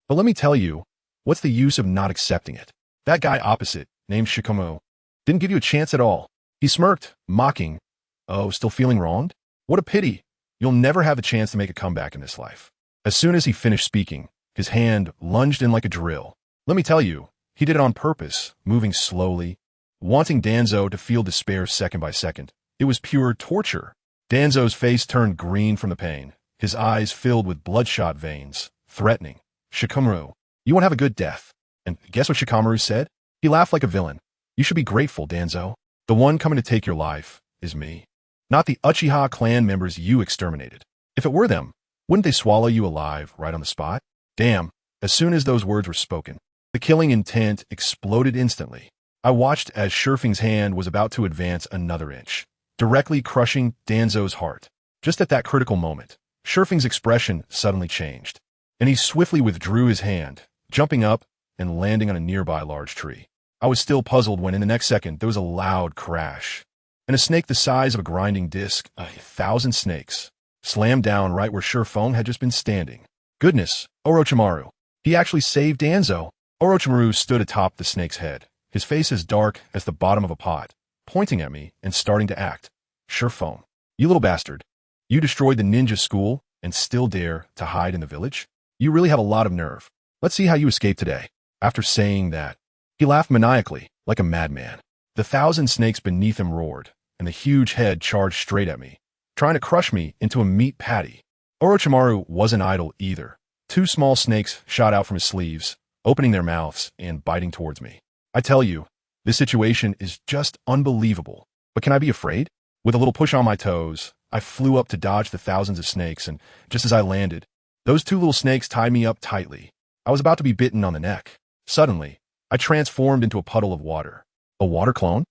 A: But let me tell you, what's the use of not accepting it? That guy opposite, named Shikamaru, didn't give you a chance at all. He smirked, mocking. Oh, still feeling wronged? What a pity. You'll never have the chance to make a comeback in this life. As soon as he finished speaking, his hand lunged in like a drill. Let me tell you, he did it on purpose, moving slowly, wanting Danzo to feel despair second by second. It was pure torture. Danzo's face turned green from the pain, his eyes filled with bloodshot veins, threatening. Shikamaru, you won't have a good death. And guess what Shikamaru said? He laughed like a villain. You should be grateful, Danzo. The one coming to take your life is me, not the Uchiha clan members you exterminated. If it were them, wouldn't they swallow you alive right on the spot? Damn, as soon as those words were spoken, the killing intent exploded instantly. I watched as Shurfing's hand was about to advance another inch, directly crushing Danzo's heart. Just at that critical moment, Shurfing's expression suddenly changed, and he swiftly withdrew his hand, jumping up and landing on a nearby large tree. I was still puzzled when in the next second there was a loud crash, and a snake the size of a grinding disc, 1,000 snakes, slammed down right where Shurfeng had just been standing. Goodness, Orochimaru. He actually saved Danzo. Orochimaru stood atop the snake's head, his face as dark as the bottom of a pot, pointing at me and starting to act. Shurfeng, you little bastard. You destroyed the ninja school and still dare to hide in the village? You really have a lot of nerve. Let's see how you escape today. After saying that, he laughed maniacally, like a madman. The 1,000 snakes beneath him roared, and the huge head charged straight at me, trying to crush me into a meat patty. Orochimaru wasn't idle either. 2 small snakes shot out from his sleeves, opening their mouths and biting towards me. I tell you, this situation is just unbelievable. But can I be afraid? With a little push on my toes, I flew up to dodge the thousands of snakes, and just as I landed, those 2 little snakes tied me up tightly. I was about to be bitten on the neck. Suddenly, I transformed into a puddle of water. A water clone?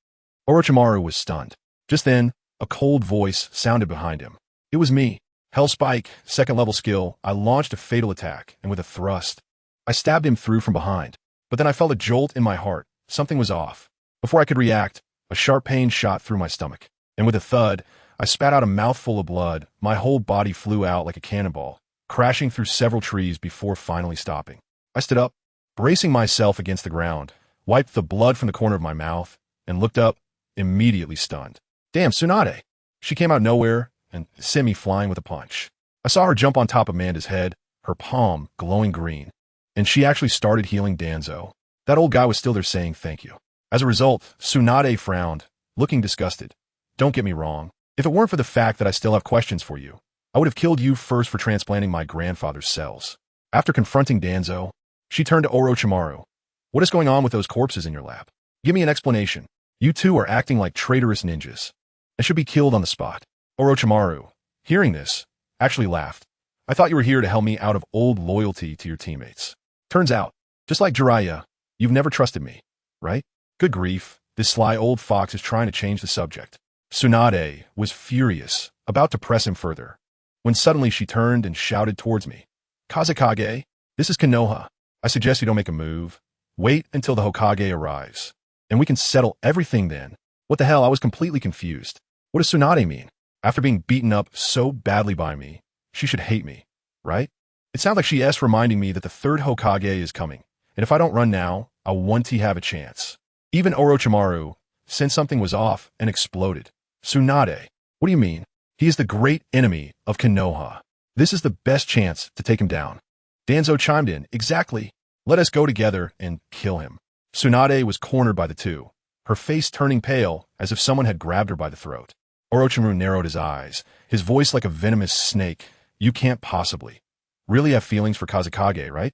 A: Orochimaru was stunned. Just then, a cold voice sounded behind him. It was me. Hellspike, 2nd level skill. I launched a fatal attack, and with a thrust, I stabbed him through from behind. But then I felt a jolt in my heart. Something was off. Before I could react, a sharp pain shot through my stomach, and with a thud, I spat out a mouthful of blood. My whole body flew out like a cannonball, crashing through several trees before finally stopping. I stood up, bracing myself against the ground, wiped the blood from the corner of my mouth, and looked up, immediately stunned. Damn, Tsunade! She came out of nowhere and sent me flying with a punch. I saw her jump on top of Amanda's head, her palm glowing green, and she actually started healing Danzo. That old guy was still there saying thank you. As a result, Tsunade frowned, looking disgusted. Don't get me wrong. If it weren't for the fact that I still have questions for you, I would have killed you first for transplanting my grandfather's cells. After confronting Danzo, she turned to Orochimaru. What is going on with those corpses in your lap? Give me an explanation. You 2 are acting like traitorous ninjas and should be killed on the spot. Orochimaru, hearing this, actually laughed. I thought you were here to help me out of old loyalty to your teammates. Turns out, just like Jiraiya, you've never trusted me, right? Good grief, this sly old fox is trying to change the subject. Tsunade was furious, about to press him further, when suddenly she turned and shouted towards me. Kazekage, this is Konoha. I suggest you don't make a move. Wait until the Hokage arrives, and we can settle everything then. What the hell, I was completely confused. What does Tsunade mean? After being beaten up so badly by me, she should hate me, right? It sounds like she is reminding me that the 3rd Hokage is coming, and if I don't run now, I won't have a chance. Even Orochimaru sensed something was off and exploded. Tsunade, what do you mean? He is the great enemy of Konoha. This is the best chance to take him down. Danzo chimed in, exactly. Let us go together and kill him. Tsunade was cornered by the 2, her face turning pale as if someone had grabbed her by the throat. Orochimaru narrowed his eyes, his voice like a venomous snake. You can't possibly really have feelings for Kazekage, right?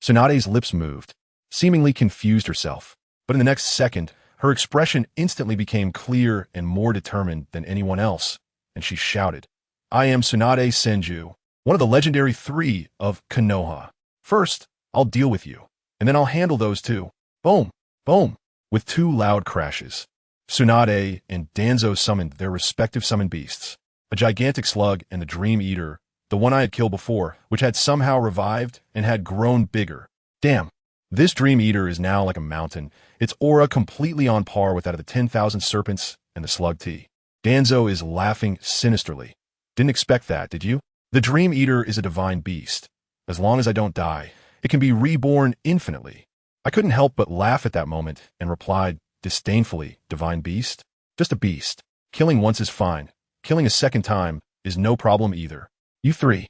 A: Tsunade's lips moved, seemingly confused herself. But in the next second, her expression instantly became clear and more determined than anyone else, and she shouted, I am Tsunade Senju, one of the legendary 3 of Konoha. First, I'll deal with you, and then I'll handle those 2. Boom, boom. With two loud crashes, Tsunade and Danzo summoned their respective summoned beasts, a gigantic slug and the Dream Eater, the one I had killed before, which had somehow revived and had grown bigger. Damn, this Dream Eater is now like a mountain, its aura completely on par with that of the 10,000 serpents and the slug T. Danzo is laughing sinisterly. Didn't expect that, did you? The Dream Eater is a divine beast. As long as I don't die, it can be reborn infinitely. I couldn't help but laugh at that moment and replied disdainfully, divine beast? Just a beast. Killing once is fine. Killing a second time is no problem either. You three,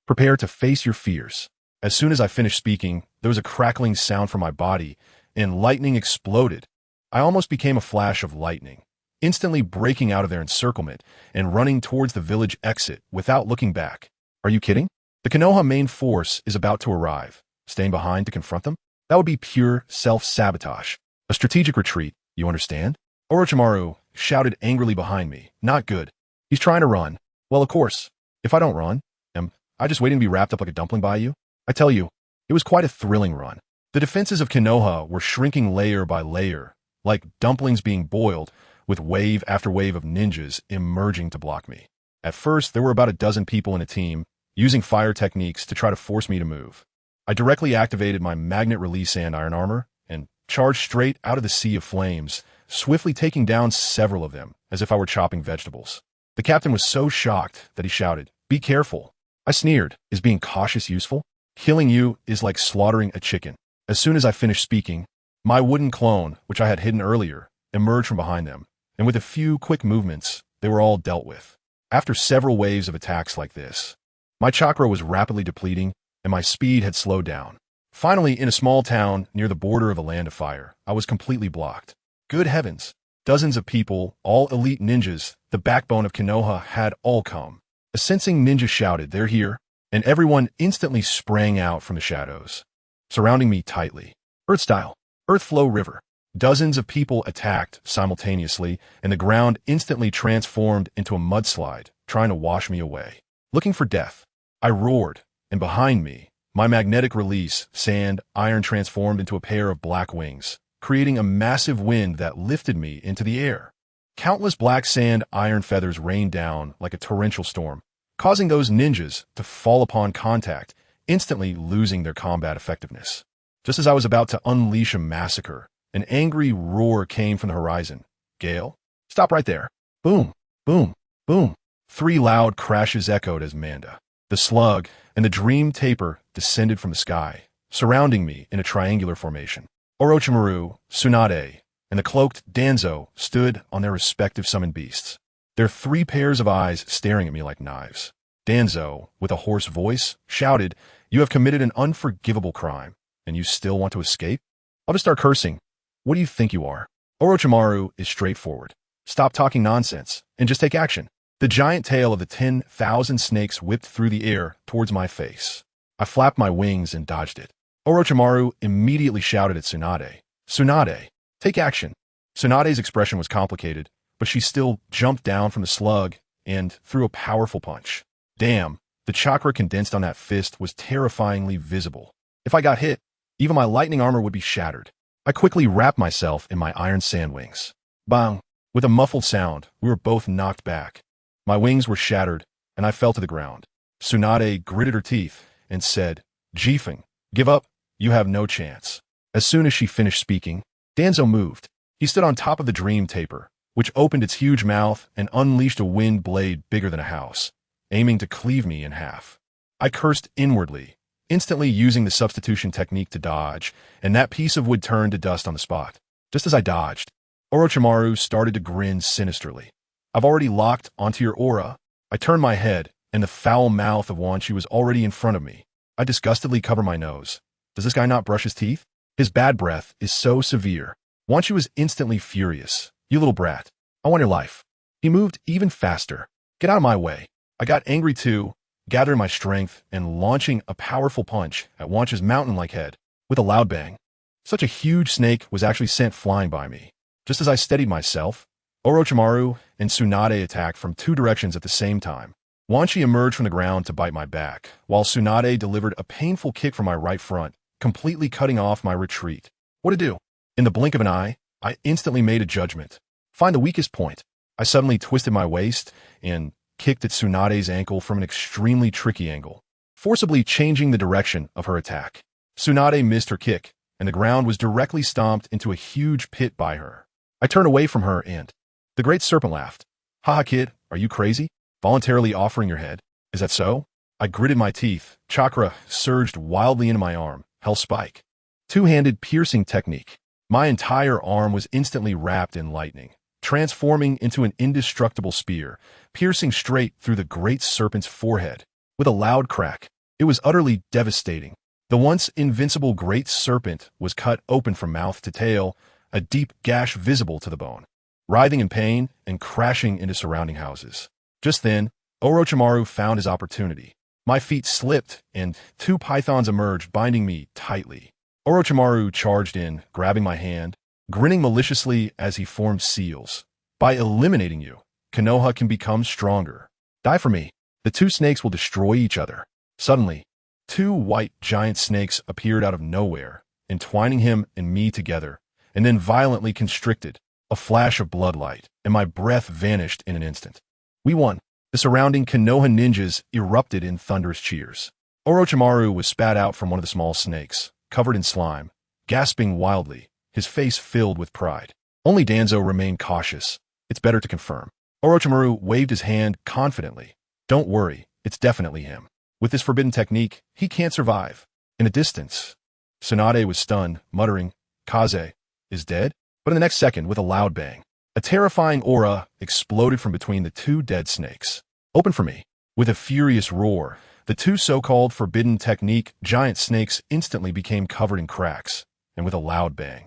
A: prepare to face your fears. As soon as I finished speaking, there was a crackling sound from my body, and lightning exploded. I almost became a flash of lightning, instantly breaking out of their encirclement and running towards the village exit without looking back. Are you kidding? The Konoha main force is about to arrive. Staying behind to confront them? That would be pure self-sabotage. A strategic retreat, you understand? Orochimaru shouted angrily behind me. Not good. He's trying to run. Well, of course. If I don't run, am I just waiting to be wrapped up like a dumpling by you? I tell you, it was quite a thrilling run. The defenses of Konoha were shrinking layer by layer, like dumplings being boiled, with wave after wave of ninjas emerging to block me. At first, there were about a dozen people in a team, using fire techniques to try to force me to move. I directly activated my magnet release sand iron armor and charged straight out of the sea of flames, swiftly taking down several of them, as if I were chopping vegetables. The captain was so shocked that he shouted, "Be careful." I sneered, "Is being cautious useful? Killing you is like slaughtering a chicken." As soon as I finished speaking, my wooden clone, which I had hidden earlier, emerged from behind them, and with a few quick movements, they were all dealt with. After several waves of attacks like this, my chakra was rapidly depleting, and my speed had slowed down. Finally, in a small town near the border of a land of fire, I was completely blocked. Good heavens! Dozens of people, all elite ninjas, the backbone of Konoha, had all come. A sensing ninja shouted, "They're here," and everyone instantly sprang out from the shadows, surrounding me tightly. Earth style, Earth flow river. Dozens of people attacked simultaneously, and the ground instantly transformed into a mudslide, trying to wash me away. Looking for death, I roared, and behind me, my magnetic release, sand, iron transformed into a pair of black wings, creating a massive wind that lifted me into the air. Countless black sand iron feathers rained down like a torrential storm, causing those ninjas to fall upon contact, instantly losing their combat effectiveness. Just as I was about to unleash a massacre, an angry roar came from the horizon. "Gale? Stop right there." Boom, boom, boom. Three loud crashes echoed as Manda, the slug, and the dream taper descended from the sky, surrounding me in a triangular formation. Orochimaru, Tsunade, and the cloaked Danzo stood on their respective summoned beasts, their three pairs of eyes staring at me like knives. Danzo, with a hoarse voice, shouted, "You have committed an unforgivable crime, and you still want to escape? I'll just start cursing. What do you think you are?" Orochimaru is straightforward. Stop talking nonsense, and just take action. The giant tail of the 10,000 snakes whipped through the air towards my face. I flapped my wings and dodged it. Orochimaru immediately shouted at Tsunade, "Tsunade, take action." Tsunade's expression was complicated, but she still jumped down from the slug and threw a powerful punch. Damn, the chakra condensed on that fist was terrifyingly visible. If I got hit, even my lightning armor would be shattered. I quickly wrapped myself in my iron sand wings. Bang! With a muffled sound, we were both knocked back. My wings were shattered, and I fell to the ground. Tsunade gritted her teeth and said, "Jifeng, give up. You have no chance." As soon as she finished speaking, Danzo moved. He stood on top of the dream taper, which opened its huge mouth and unleashed a wind blade bigger than a house, aiming to cleave me in half. I cursed inwardly, instantly using the substitution technique to dodge, and that piece of wood turned to dust on the spot. Just as I dodged, Orochimaru started to grin sinisterly. "I've already locked onto your aura." I turned my head, and the foul mouth of Wanshi was already in front of me. I disgustedly covered my nose. Does this guy not brush his teeth? His bad breath is so severe. Wanshi was instantly furious. "You little brat. I want your life." He moved even faster. "Get out of my way." I got angry too, gathering my strength and launching a powerful punch at Wanshi's mountain-like head. With a loud bang, such a huge snake was actually sent flying by me. Just as I steadied myself, Orochimaru and Tsunade attacked from two directions at the same time. Wanshi emerged from the ground to bite my back, while Tsunade delivered a painful kick from my right front, completely cutting off my retreat. What to do? In the blink of an eye, I instantly made a judgment. Find the weakest point. I suddenly twisted my waist and kicked at Tsunade's ankle from an extremely tricky angle, forcibly changing the direction of her attack. Tsunade missed her kick, and the ground was directly stomped into a huge pit by her. I turned away from her and... The Great Serpent laughed. Haha kid, are you crazy? Voluntarily offering your head? Is that so? I gritted my teeth. Chakra surged wildly into my arm. Hell Spike. Two-handed piercing technique. My entire arm was instantly wrapped in lightning, transforming into an indestructible spear, piercing straight through the Great Serpent's forehead. With a loud crack, it was utterly devastating. The once invincible Great Serpent was cut open from mouth to tail, a deep gash visible to the bone, writhing in pain and crashing into surrounding houses. Just then, Orochimaru found his opportunity. My feet slipped, and two pythons emerged, binding me tightly. Orochimaru charged in, grabbing my hand, grinning maliciously as he formed seals. By eliminating you, Konoha can become stronger. Die for me. The two snakes will destroy each other. Suddenly, two white giant snakes appeared out of nowhere, entwining him and me together, and then violently constricted. A flash of bloodlight, and my breath vanished in an instant. We won. The surrounding Konoha ninjas erupted in thunderous cheers. Orochimaru was spat out from one of the small snakes, covered in slime, gasping wildly, his face filled with pride. Only Danzo remained cautious. It's better to confirm. Orochimaru waved his hand confidently. Don't worry, it's definitely him. With this forbidden technique, he can't survive. In the distance, Tsunade was stunned, muttering, Kaze is dead? But in the next second, with a loud bang, a terrifying aura exploded from between the two dead snakes. Open for me. With a furious roar, the two so-called forbidden technique giant snakes instantly became covered in cracks, and with a loud bang,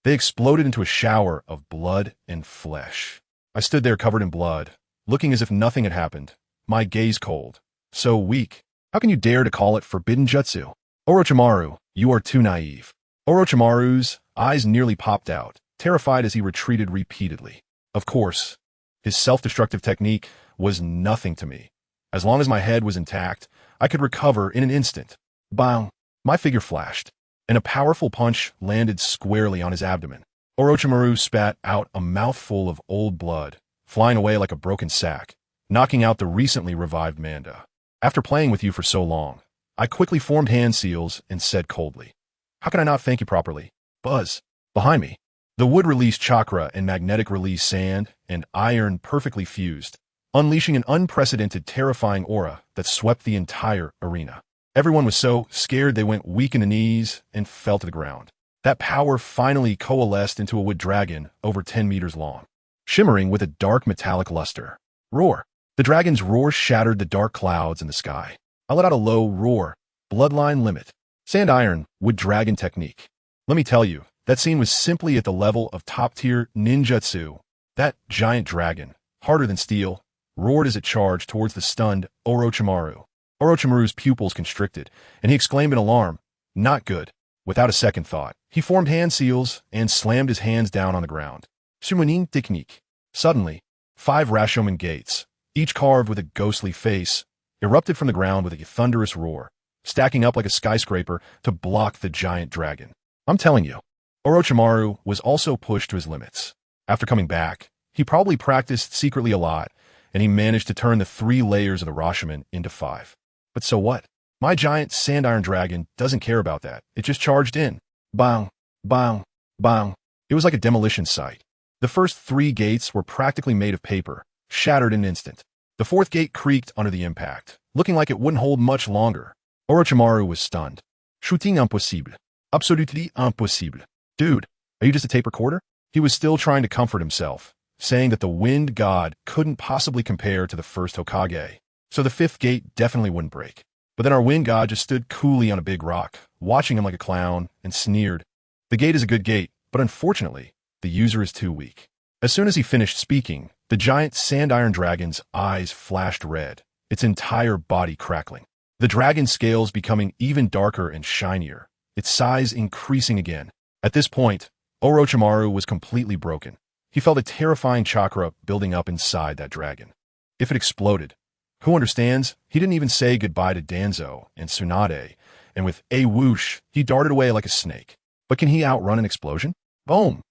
A: they exploded into a shower of blood and flesh. I stood there covered in blood, looking as if nothing had happened, my gaze cold. So weak. How can you dare to call it forbidden jutsu? Orochimaru, you are too naive. Orochimaru's eyes nearly popped out, terrified as he retreated repeatedly. Of course, his self-destructive technique was nothing to me. As long as my head was intact, I could recover in an instant. Bang! My figure flashed, and a powerful punch landed squarely on his abdomen. Orochimaru spat out a mouthful of old blood, flying away like a broken sack, knocking out the recently revived Manda. After playing with you for so long, I quickly formed hand seals and said coldly, how can I not thank you properly? Buzz. Behind me. The wood released chakra and magnetic release sand and iron perfectly fused, unleashing an unprecedented terrifying aura that swept the entire arena. Everyone was so scared they went weak in the knees and fell to the ground. That power finally coalesced into a wood dragon over 10 meters long, shimmering with a dark metallic luster. Roar. The dragon's roar shattered the dark clouds in the sky. I let out a low roar. Bloodline limit. Sand iron, wood dragon technique. Let me tell you, that scene was simply at the level of top-tier ninjutsu. That giant dragon, harder than steel, roared as it charged towards the stunned Orochimaru. Orochimaru's pupils constricted, and he exclaimed in alarm, not good. Without a second thought, he formed hand seals and slammed his hands down on the ground. Summoning technique. Suddenly, 5 Rashomon gates, each carved with a ghostly face, erupted from the ground with a thunderous roar, stacking up like a skyscraper to block the giant dragon. I'm telling you, Orochimaru was also pushed to his limits. After coming back, he probably practiced secretly a lot, and he managed to turn the 3 layers of the Rashomon into 5. But so what? My giant sand iron dragon doesn't care about that. It just charged in. Bang, bang, bang. It was like a demolition site. The first 3 gates were practically made of paper, shattered in an instant. The 4th gate creaked under the impact, looking like it wouldn't hold much longer. Orochimaru was stunned. Shooting impossible. Absolutely impossible. Dude, are you just a tape recorder? He was still trying to comfort himself, saying that the wind god couldn't possibly compare to the first Hokage, so the 5th gate definitely wouldn't break. But then our wind god just stood coolly on a big rock, watching him like a clown, and sneered. The gate is a good gate, but unfortunately, the user is too weak. As soon as he finished speaking, the giant sand iron dragon's eyes flashed red, its entire body crackling. The dragon's scales becoming even darker and shinier, its size increasing again. At this point, Orochimaru was completely broken. He felt a terrifying chakra building up inside that dragon. If it exploded, who understands? He didn't even say goodbye to Danzo and Tsunade, and with a whoosh, he darted away like a snake. But can he outrun an explosion? Boom!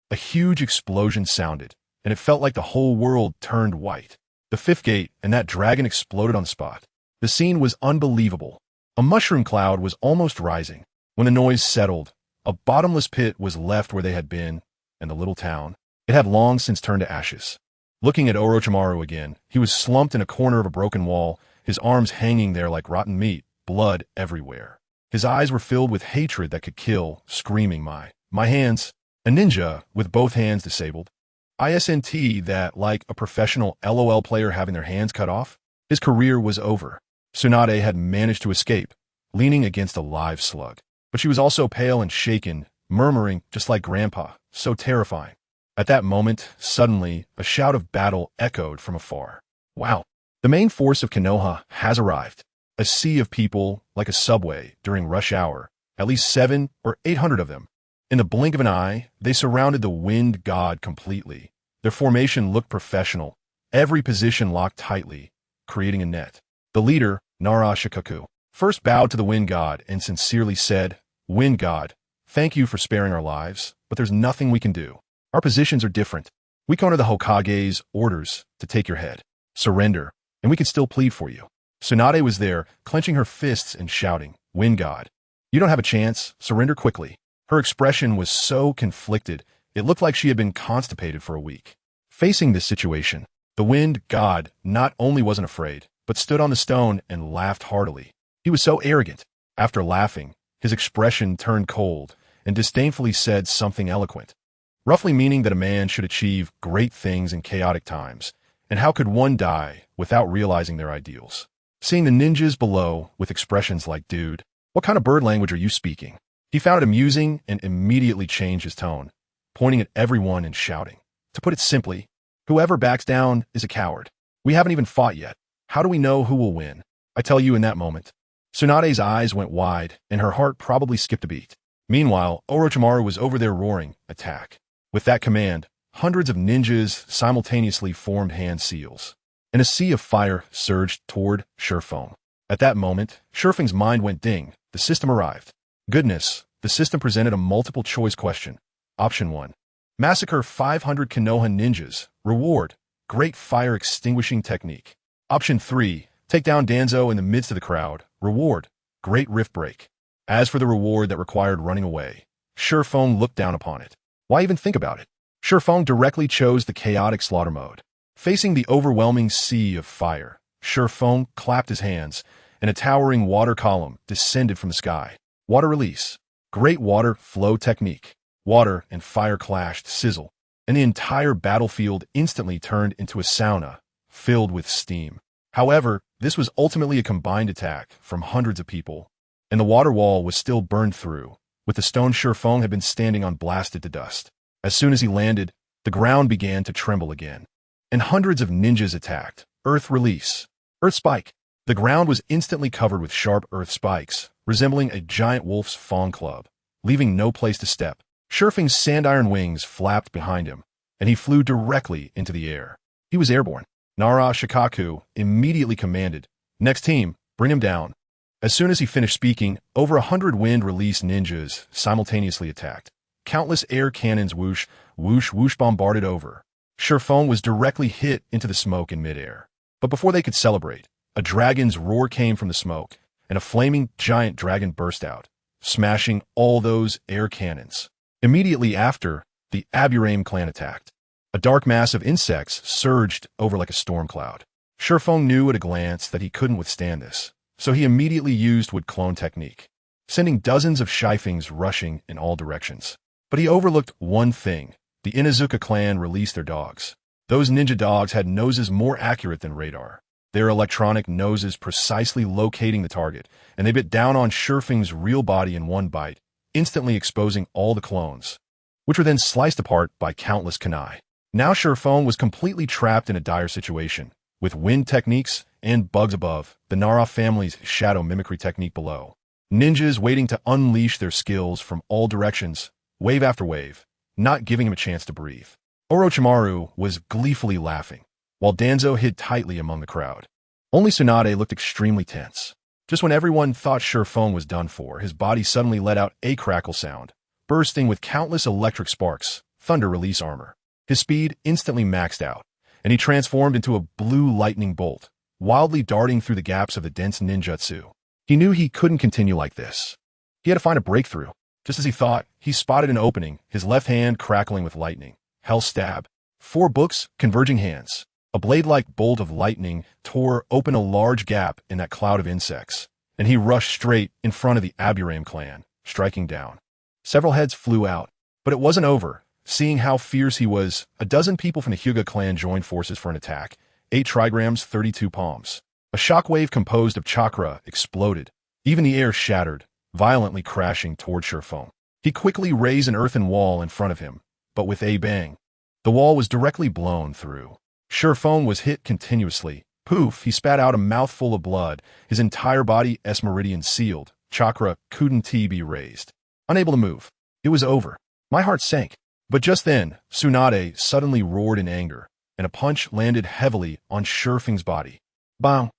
A: A huge explosion sounded, and it felt like the whole world turned white. The fifth gate and that dragon exploded on the spot. The scene was unbelievable. A mushroom cloud was almost rising. When the noise settled, a bottomless pit was left where they had been, and the little town, it had long since turned to ashes. Looking at Orochimaru again, he was slumped in a corner of a broken wall, his arms hanging there like rotten meat, blood everywhere. His eyes were filled with hatred that could kill, screaming, my hands. A ninja, with both hands disabled. ISNT that, like a professional LOL player having their hands cut off, his career was over. Tsunade had managed to escape, leaning against a live slug. But she was also pale and shaken, murmuring, just like Grandpa, so terrifying. At that moment, suddenly, a shout of battle echoed from afar. Wow! The main force of Konoha has arrived. A sea of people, like a subway, during rush hour, at least 700 or 800 of them. In the blink of an eye, they surrounded the wind god completely. Their formation looked professional, every position locked tightly, creating a net. The leader, Nara Shikaku, first bowed to the wind god and sincerely said, "Wind god, thank you for sparing our lives, but there's nothing we can do. Our positions are different. We can honor the Hokage's orders to take your head. Surrender, and we can still plead for you." Tsunade was there, clenching her fists and shouting, "Wind god, you don't have a chance, surrender quickly." Her expression was so conflicted, it looked like she had been constipated for a week. Facing this situation, the wind god not only wasn't afraid, but stood on the stone and laughed heartily. He was so arrogant. After laughing, his expression turned cold and disdainfully said something eloquent, roughly meaning that a man should achieve great things in chaotic times, and how could one die without realizing their ideals? Seeing the ninjas below with expressions like, "Dude, what kind of bird language are you speaking?" He found it amusing and immediately changed his tone, pointing at everyone and shouting, "To put it simply, whoever backs down is a coward. We haven't even fought yet. How do we know who will win?" I tell you, in that moment, Tsunade's eyes went wide and her heart probably skipped a beat. Meanwhile, Orochimaru was over there roaring, "Attack." With that command, hundreds of ninjas simultaneously formed hand seals, and a sea of fire surged toward Shurfeng. At that moment, Shurfeng's mind went ding. The system arrived. Goodness, the system presented a multiple-choice question. Option 1. Massacre 500 Konoha ninjas. Reward, great fire extinguishing technique. Option 3. Take down Danzo in the midst of the crowd. Reward, great rift break. As for the reward that required running away, Shurfeng looked down upon it. Why even think about it? Shurfeng directly chose the chaotic slaughter mode. Facing the overwhelming sea of fire, Shurfeng clapped his hands, and a towering water column descended from the sky. Water release. Great water flow technique. Water and fire clashed, sizzle, and the entire battlefield instantly turned into a sauna, filled with steam. However, this was ultimately a combined attack from hundreds of people, and the water wall was still burned through, with the stone Shurfeng had been standing on blasted to dust. As soon as he landed, the ground began to tremble again, and hundreds of ninjas attacked. Earth release. Earth spike. The ground was instantly covered with sharp earth spikes, resembling a giant wolf's fawn club, leaving no place to step. Shurfeng's sand-iron wings flapped behind him, and he flew directly into the air. He was airborne. Nara Shikaku immediately commanded, "Next team, bring him down." As soon as he finished speaking, over 100 wind-release ninjas simultaneously attacked. Countless air cannons whoosh, whoosh, whoosh bombarded over. Shurfeng was directly hit into the smoke in midair. But before they could celebrate, a dragon's roar came from the smoke, and a flaming giant dragon burst out, smashing all those air cannons. Immediately after, the Aburame clan attacked. A dark mass of insects surged over like a storm cloud. Shurfeng knew at a glance that he couldn't withstand this, so he immediately used wood clone technique, sending dozens of Shifings rushing in all directions. But he overlooked one thing. The Inuzuka clan released their dogs. Those ninja dogs had noses more accurate than radar, their electronic noses precisely locating the target, and they bit down on Shurfeng's real body in one bite, instantly exposing all the clones, which were then sliced apart by countless kunai. Now Shurfeng was completely trapped in a dire situation, with wind techniques and bugs above, the Nara family's shadow mimicry technique below. Ninjas waiting to unleash their skills from all directions, wave after wave, not giving him a chance to breathe. Orochimaru was gleefully laughing, while Danzo hid tightly among the crowd. Only Tsunade looked extremely tense. Just when everyone thought Shurfeng was done for, his body suddenly let out a crackle sound, bursting with countless electric sparks, thunder release armor. His speed instantly maxed out, and he transformed into a blue lightning bolt, wildly darting through the gaps of the dense ninjutsu. He knew he couldn't continue like this. He had to find a breakthrough. Just as he thought, he spotted an opening, his left hand crackling with lightning. Hell stab. 4 books, converging hands. A blade-like bolt of lightning tore open a large gap in that cloud of insects, and he rushed straight in front of the Aburame clan, striking down. Several heads flew out, but it wasn't over. Seeing how fierce he was, a dozen people from the Hyuga clan joined forces for an attack. 8 trigrams, 32 palms. A shockwave composed of chakra exploded. Even the air shattered, violently crashing toward Shifeng. He quickly raised an earthen wall in front of him, but with a bang, the wall was directly blown through. Shifeng was hit continuously. Poof, he spat out a mouthful of blood, his entire body S-meridian sealed. Chakra couldn't be raised. Unable to move. It was over. My heart sank. But just then, Tsunade suddenly roared in anger, and a punch landed heavily on Shifeng's body. Bang!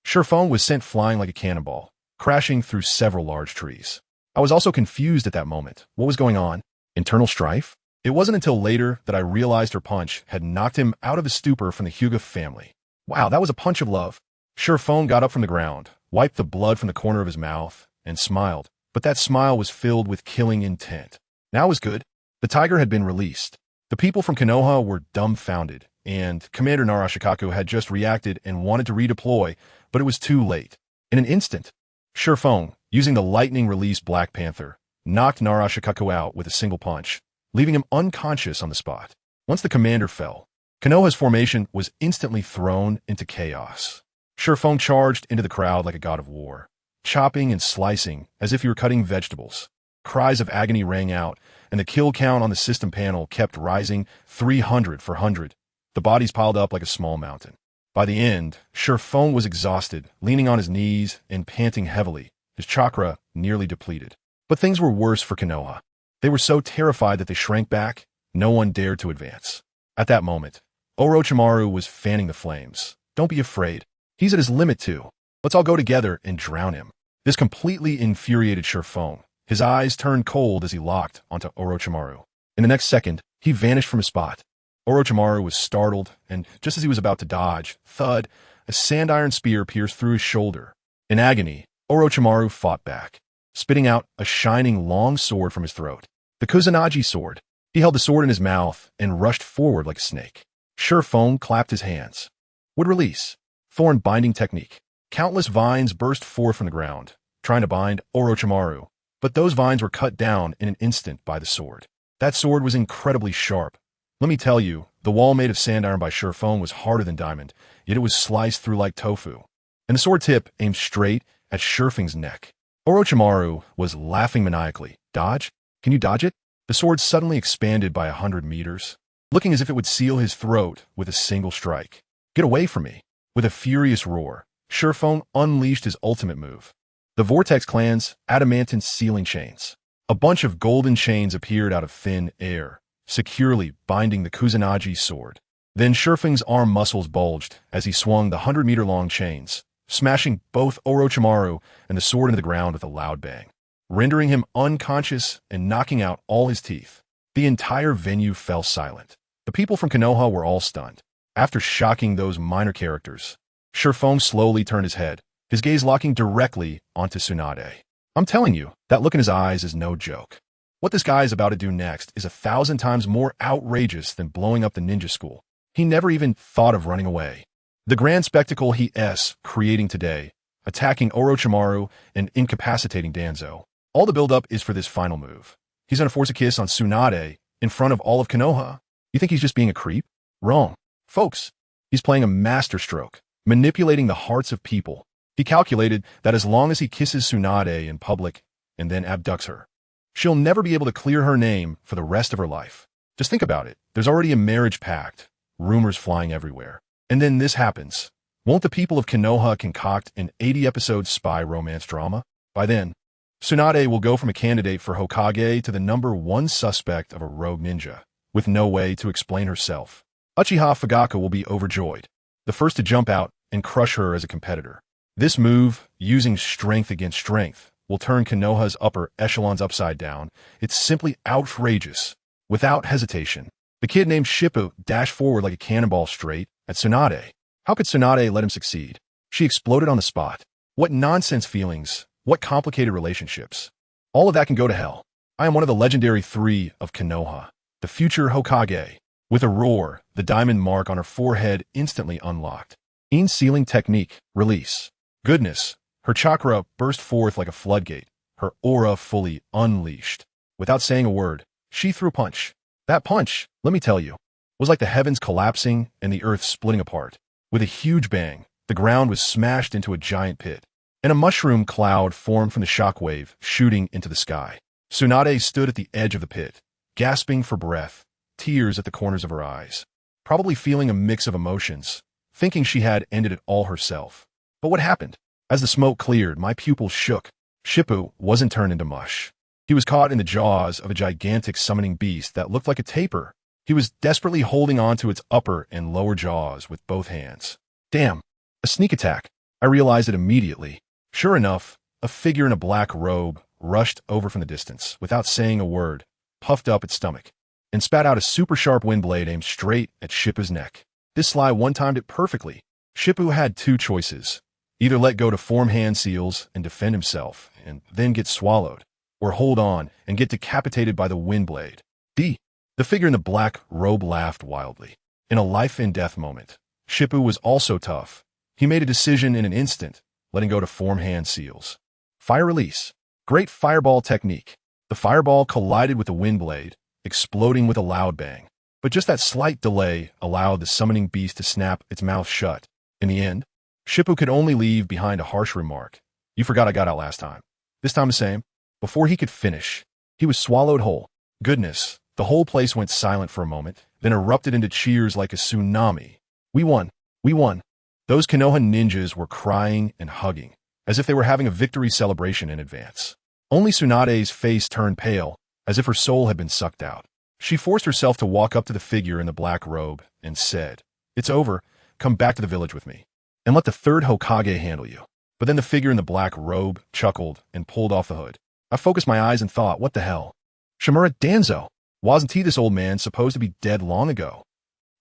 A: Shifeng was sent flying like a cannonball, crashing through several large trees. I was also confused at that moment. What was going on? Internal strife? It wasn't until later that I realized her punch had knocked him out of his stupor from the Hyuga family. Wow, that was a punch of love. Shifeng got up from the ground, wiped the blood from the corner of his mouth, and smiled. But that smile was filled with killing intent. Now it was good. The tiger had been released. The people from Konoha were dumbfounded, and Commander Narashikaku had just reacted and wanted to redeploy, but it was too late. In an instant, Shifeng, using the lightning-released Black Panther, knocked Narashikaku out with a single punch, leaving him unconscious on the spot. Once the commander fell, Konoha's formation was instantly thrown into chaos. Shifeng charged into the crowd like a god of war, chopping and slicing as if he were cutting vegetables. Cries of agony rang out, and the kill count on the system panel kept rising 300 for 100. The bodies piled up like a small mountain. By the end, Shifeng was exhausted, leaning on his knees and panting heavily, his chakra nearly depleted. But things were worse for Konoha. They were so terrified that they shrank back, no one dared to advance. At that moment, Orochimaru was fanning the flames. Don't be afraid. He's at his limit too. Let's all go together and drown him. This completely infuriated Shifeng. His eyes turned cold as he locked onto Orochimaru. In the next second, he vanished from his spot. Orochimaru was startled, and just as he was about to dodge, thud, a sand-iron spear pierced through his shoulder. In agony, Orochimaru fought back, spitting out a shining long sword from his throat. The Kusanagi sword. He held the sword in his mouth and rushed forward like a snake. Shifeng clapped his hands. Would release. Thorn binding technique. Countless vines burst forth from the ground, trying to bind Orochimaru. But those vines were cut down in an instant by the sword. That sword was incredibly sharp. Let me tell you, the wall made of sand iron by Shifeng was harder than diamond, yet it was sliced through like tofu. And the sword tip aimed straight at Shifeng's neck. Orochimaru was laughing maniacally. Dodge? Can you dodge it? The sword suddenly expanded by 100 meters, looking as if it would seal his throat with a single strike. Get away from me. With a furious roar, Shifeng unleashed his ultimate move. The Vortex clan's adamantine sealing chains. A bunch of golden chains appeared out of thin air, securely binding the Kusanagi sword. Then Shifeng's arm muscles bulged as he swung the 100-meter-long chains, smashing both Orochimaru and the sword into the ground with a loud bang, rendering him unconscious and knocking out all his teeth. The entire venue fell silent. The people from Konoha were all stunned. After shocking those minor characters, Shifeng slowly turned his head, his gaze locking directly onto Tsunade. I'm telling you, that look in his eyes is no joke. What this guy is about to do next is 1,000 times more outrageous than blowing up the ninja school. He never even thought of running away. The grand spectacle he's creating today, attacking Orochimaru and incapacitating Danzo. All the build-up is for this final move. He's gonna force a kiss on Tsunade in front of all of Konoha. You think he's just being a creep? Wrong. Folks, he's playing a masterstroke, manipulating the hearts of people. He calculated that as long as he kisses Tsunade in public and then abducts her, she'll never be able to clear her name for the rest of her life. Just think about it. There's already a marriage pact, rumors flying everywhere. And then this happens. Won't the people of Konoha concoct an 80-episode spy romance drama? By then, Tsunade will go from a candidate for Hokage to the #1 suspect of a rogue ninja, with no way to explain herself. Uchiha Fugaka will be overjoyed, the first to jump out and crush her as a competitor. This move, using strength against strength, will turn Konoha's upper echelons upside down. It's simply outrageous. Without hesitation, the kid named Shippu dashed forward like a cannonball straight at Tsunade. How could Tsunade let him succeed? She exploded on the spot. What nonsense feelings, what complicated relationships. All of that can go to hell. I am one of the legendary 3 of Konoha, the future Hokage. With a roar, the diamond mark on her forehead instantly unlocked. In's sealing technique, release. Goodness, her chakra burst forth like a floodgate, her aura fully unleashed. Without saying a word, she threw a punch. That punch, let me tell you, was like the heavens collapsing and the earth splitting apart. With a huge bang, the ground was smashed into a giant pit, and a mushroom cloud formed from the shockwave, shooting into the sky. Tsunade stood at the edge of the pit, gasping for breath, tears at the corners of her eyes, probably feeling a mix of emotions, thinking she had ended it all herself. But what happened? As the smoke cleared, my pupils shook. Shippu wasn't turned into mush. He was caught in the jaws of a gigantic summoning beast that looked like a tapir. He was desperately holding on to its upper and lower jaws with both hands. Damn, a sneak attack. I realized it immediately. Sure enough, a figure in a black robe rushed over from the distance, without saying a word, puffed up its stomach, and spat out a super sharp wind blade aimed straight at Shippu's neck. This sly one-timed it perfectly. Shippu had 2 choices. Either let go to form hand seals and defend himself, and then get swallowed, or hold on and get decapitated by the wind blade. The figure in the black robe laughed wildly. In a life-and-death moment, Shippu was also tough. He made a decision in an instant, letting go to form hand seals. Fire release. Great fireball technique. The fireball collided with the wind blade, exploding with a loud bang. But just that slight delay allowed the summoning beast to snap its mouth shut. In the end, Shippu could only leave behind a harsh remark. You forgot I got out last time. This time the same. Before he could finish, he was swallowed whole. Goodness, the whole place went silent for a moment, then erupted into cheers like a tsunami. We won. We won. Those Konoha ninjas were crying and hugging, as if they were having a victory celebration in advance. Only Tsunade's face turned pale, as if her soul had been sucked out. She forced herself to walk up to the figure in the black robe and said, "It's over. Come back to the village with me, and let the 3rd Hokage handle you." But then the figure in the black robe chuckled and pulled off the hood. I focused my eyes and thought, what the hell? Shimura Danzo! Wasn't he, this old man, supposed to be dead long ago?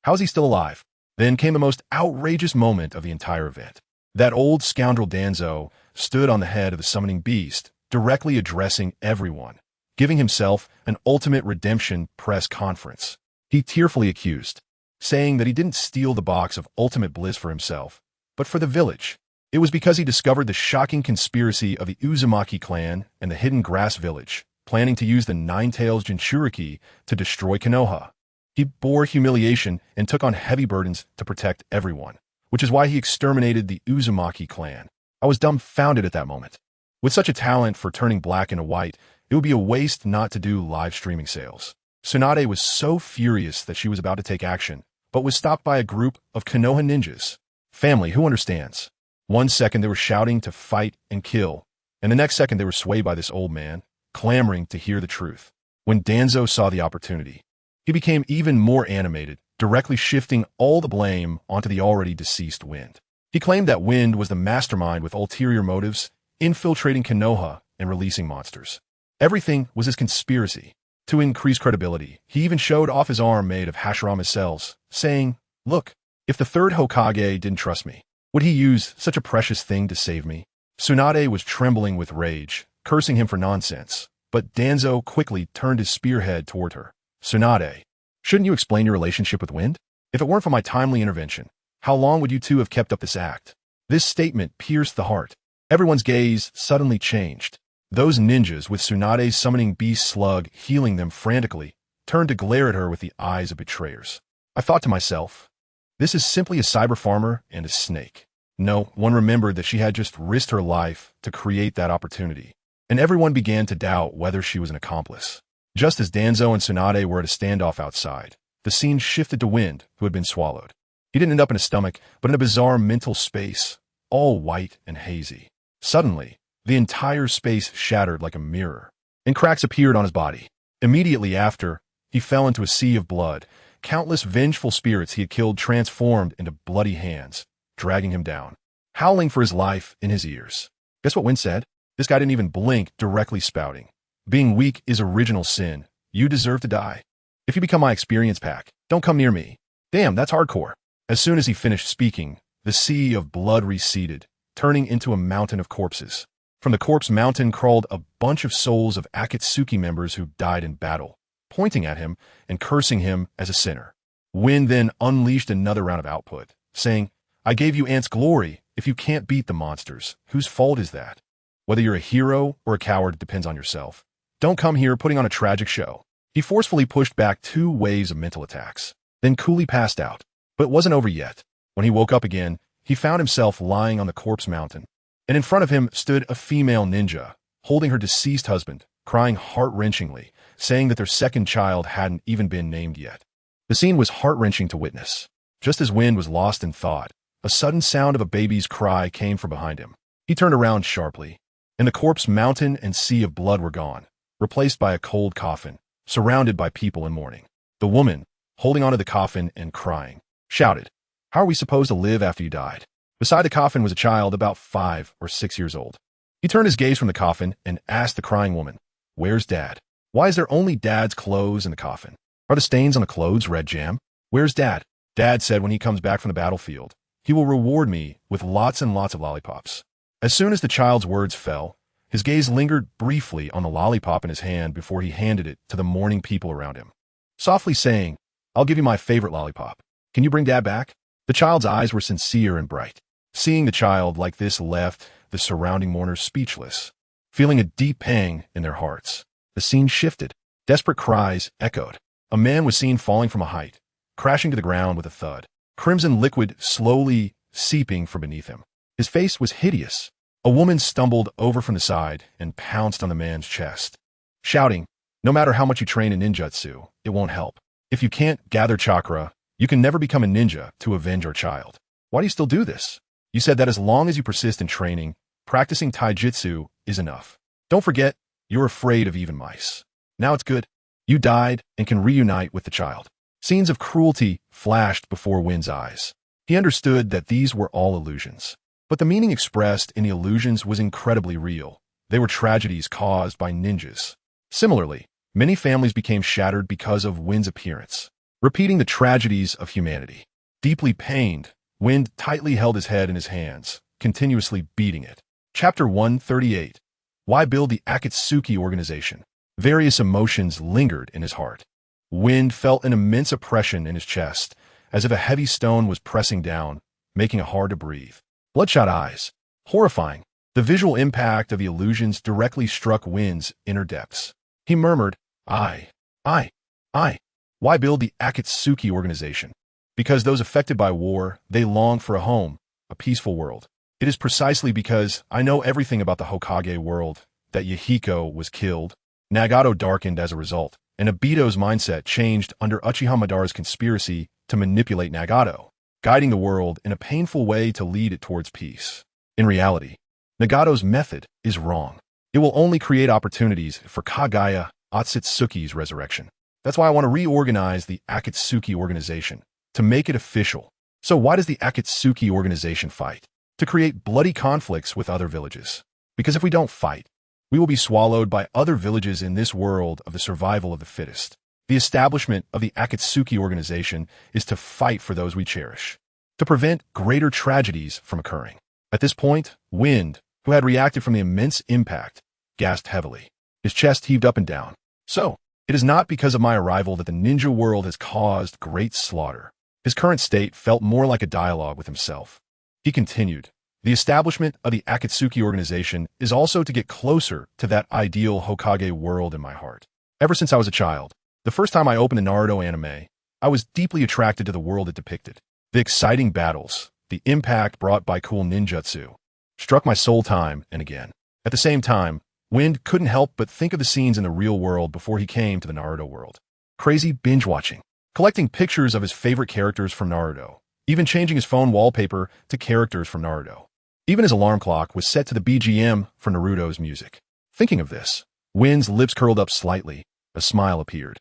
A: How is he still alive? Then came the most outrageous moment of the entire event. That old scoundrel Danzo stood on the head of the summoning beast, directly addressing everyone, giving himself an ultimate redemption press conference. He tearfully accused, saying that he didn't steal the box of ultimate bliss for himself, but for the village. It was because he discovered the shocking conspiracy of the Uzumaki clan and the Hidden Grass Village, planning to use the Nine-Tails Jinchuriki to destroy Konoha. He bore humiliation and took on heavy burdens to protect everyone, which is why he exterminated the Uzumaki clan. I was dumbfounded at that moment. With such a talent for turning black into white, it would be a waste not to do live streaming sales. Tsunade was so furious that she was about to take action, but was stopped by a group of Konoha ninjas. Family, who understands? One second they were shouting to fight and kill, and the next second they were swayed by this old man, clamoring to hear the truth. When Danzo saw the opportunity, he became even more animated, directly shifting all the blame onto the already deceased Wind. He claimed that Wind was the mastermind with ulterior motives, infiltrating Konoha and releasing monsters. Everything was his conspiracy. To increase credibility, he even showed off his arm made of Hashirama's cells, saying, "Look, if the 3rd Hokage didn't trust me, would he use such a precious thing to save me?" Tsunade was trembling with rage, cursing him for nonsense, but Danzo quickly turned his spearhead toward her. "Tsunade, shouldn't you explain your relationship with Wind? If it weren't for my timely intervention, how long would you 2 have kept up this act?" This statement pierced the heart. Everyone's gaze suddenly changed. Those ninjas with Tsunade's summoning beast slug healing them frantically turned to glare at her with the eyes of betrayers. I thought to myself, this is simply a cyber farmer and a snake. No, one remembered that she had just risked her life to create that opportunity, and everyone began to doubt whether she was an accomplice. Just as Danzo and Tsunade were at a standoff outside, the scene shifted to Wind, who had been swallowed. He didn't end up in a stomach, but in a bizarre mental space, all white and hazy. Suddenly, the entire space shattered like a mirror, and cracks appeared on his body. Immediately after, he fell into a sea of blood. Countless vengeful spirits he had killed transformed into bloody hands, dragging him down, howling for his life in his ears. Guess what Wind said? This guy didn't even blink, directly spouting, "Being weak is original sin. You deserve to die." If you become my experience pack, don't come near me. Damn, that's hardcore. As soon as he finished speaking, the sea of blood receded, turning into a mountain of corpses. From the corpse mountain crawled a bunch of souls of Akatsuki members who died in battle, pointing at him and cursing him as a sinner. Wind then unleashed another round of output, saying, I gave you Ant's glory. If you can't beat the monsters, whose fault is that? Whether you're a hero or a coward depends on yourself. Don't come here putting on a tragic show. He forcefully pushed back 2 waves of mental attacks, then coolly passed out. But it wasn't over yet. When he woke up again, he found himself lying on the corpse mountain, and in front of him stood a female ninja, holding her deceased husband, crying heart-wrenchingly, saying that their second child hadn't even been named yet. The scene was heart-wrenching to witness. Just as Wind was lost in thought, a sudden sound of a baby's cry came from behind him. He turned around sharply, and the corpse mountain and sea of blood were gone, replaced by a cold coffin, surrounded by people in mourning. The woman, holding onto the coffin and crying, shouted, How are we supposed to live after you died? Beside the coffin was a child about 5 or 6 years old. He turned his gaze from the coffin and asked the crying woman, Where's Dad? Why is there only Dad's clothes in the coffin? Are the stains on the clothes red jam? Where's Dad? Dad said when he comes back from the battlefield, he will reward me with lots and lots of lollipops. As soon as the child's words fell, his gaze lingered briefly on the lollipop in his hand before he handed it to the mourning people around him, softly saying, I'll give you my favorite lollipop. Can you bring Dad back? The child's eyes were sincere and bright. Seeing the child like this left the surrounding mourners speechless, feeling a deep pang in their hearts. The scene shifted. Desperate cries echoed. A man was seen falling from a height, crashing to the ground with a thud, crimson liquid slowly seeping from beneath him. His face was hideous. A woman stumbled over from the side and pounced on the man's chest, shouting, No matter how much you train in ninjutsu, it won't help. If you can't gather chakra, you can never become a ninja to avenge your child. Why do you still do this? You said that as long as you persist in training, practicing taijutsu is enough. Don't forget, you're afraid of even mice. Now it's good. You died and can reunite with the child. Scenes of cruelty flashed before Wind's eyes. He understood that these were all illusions. But the meaning expressed in the illusions was incredibly real. They were tragedies caused by ninjas. Similarly, many families became shattered because of Wind's appearance, repeating the tragedies of humanity. Deeply pained, Wind tightly held his head in his hands, continuously beating it. Chapter 138. Why build the Akatsuki organization? Various emotions lingered in his heart. Wind felt an immense oppression in his chest, as if a heavy stone was pressing down, making it hard to breathe. Bloodshot eyes. Horrifying. The visual impact of the illusions directly struck Wind's inner depths. He murmured, I. Why build the Akatsuki organization? Because those affected by war, they long for a home, a peaceful world. It is precisely because I know everything about the Hokage world that Yahiko was killed, Nagato darkened as a result, and Obito's mindset changed under Uchiha Madara's conspiracy to manipulate Nagato, guiding the world in a painful way to lead it towards peace. In reality, Nagato's method is wrong. It will only create opportunities for Kagaya Otsutsuki's resurrection. That's why I want to reorganize the Akatsuki organization, to make it official. So why does the Akatsuki organization fight? To create bloody conflicts with other villages. Because if we don't fight, we will be swallowed by other villages in this world of the survival of the fittest. The establishment of the Akatsuki organization is to fight for those we cherish, to prevent greater tragedies from occurring. At this point, Wind, who had reacted from the immense impact, gasped heavily. His chest heaved up and down. So, it is not because of my arrival that the ninja world has caused great slaughter. His current state felt more like a dialogue with himself. He continued, The establishment of the Akatsuki organization is also to get closer to that ideal Hokage world in my heart. Ever since I was a child, the first time I opened a Naruto anime, I was deeply attracted to the world it depicted. The exciting battles, the impact brought by cool ninjutsu, struck my soul time and again. At the same time, Wind couldn't help but think of the scenes in the real world before he came to the Naruto world. Crazy binge-watching, collecting pictures of his favorite characters from Naruto, even changing his phone wallpaper to characters from Naruto. Even his alarm clock was set to the BGM for Naruto's music. Thinking of this, Wind's lips curled up slightly. A smile appeared.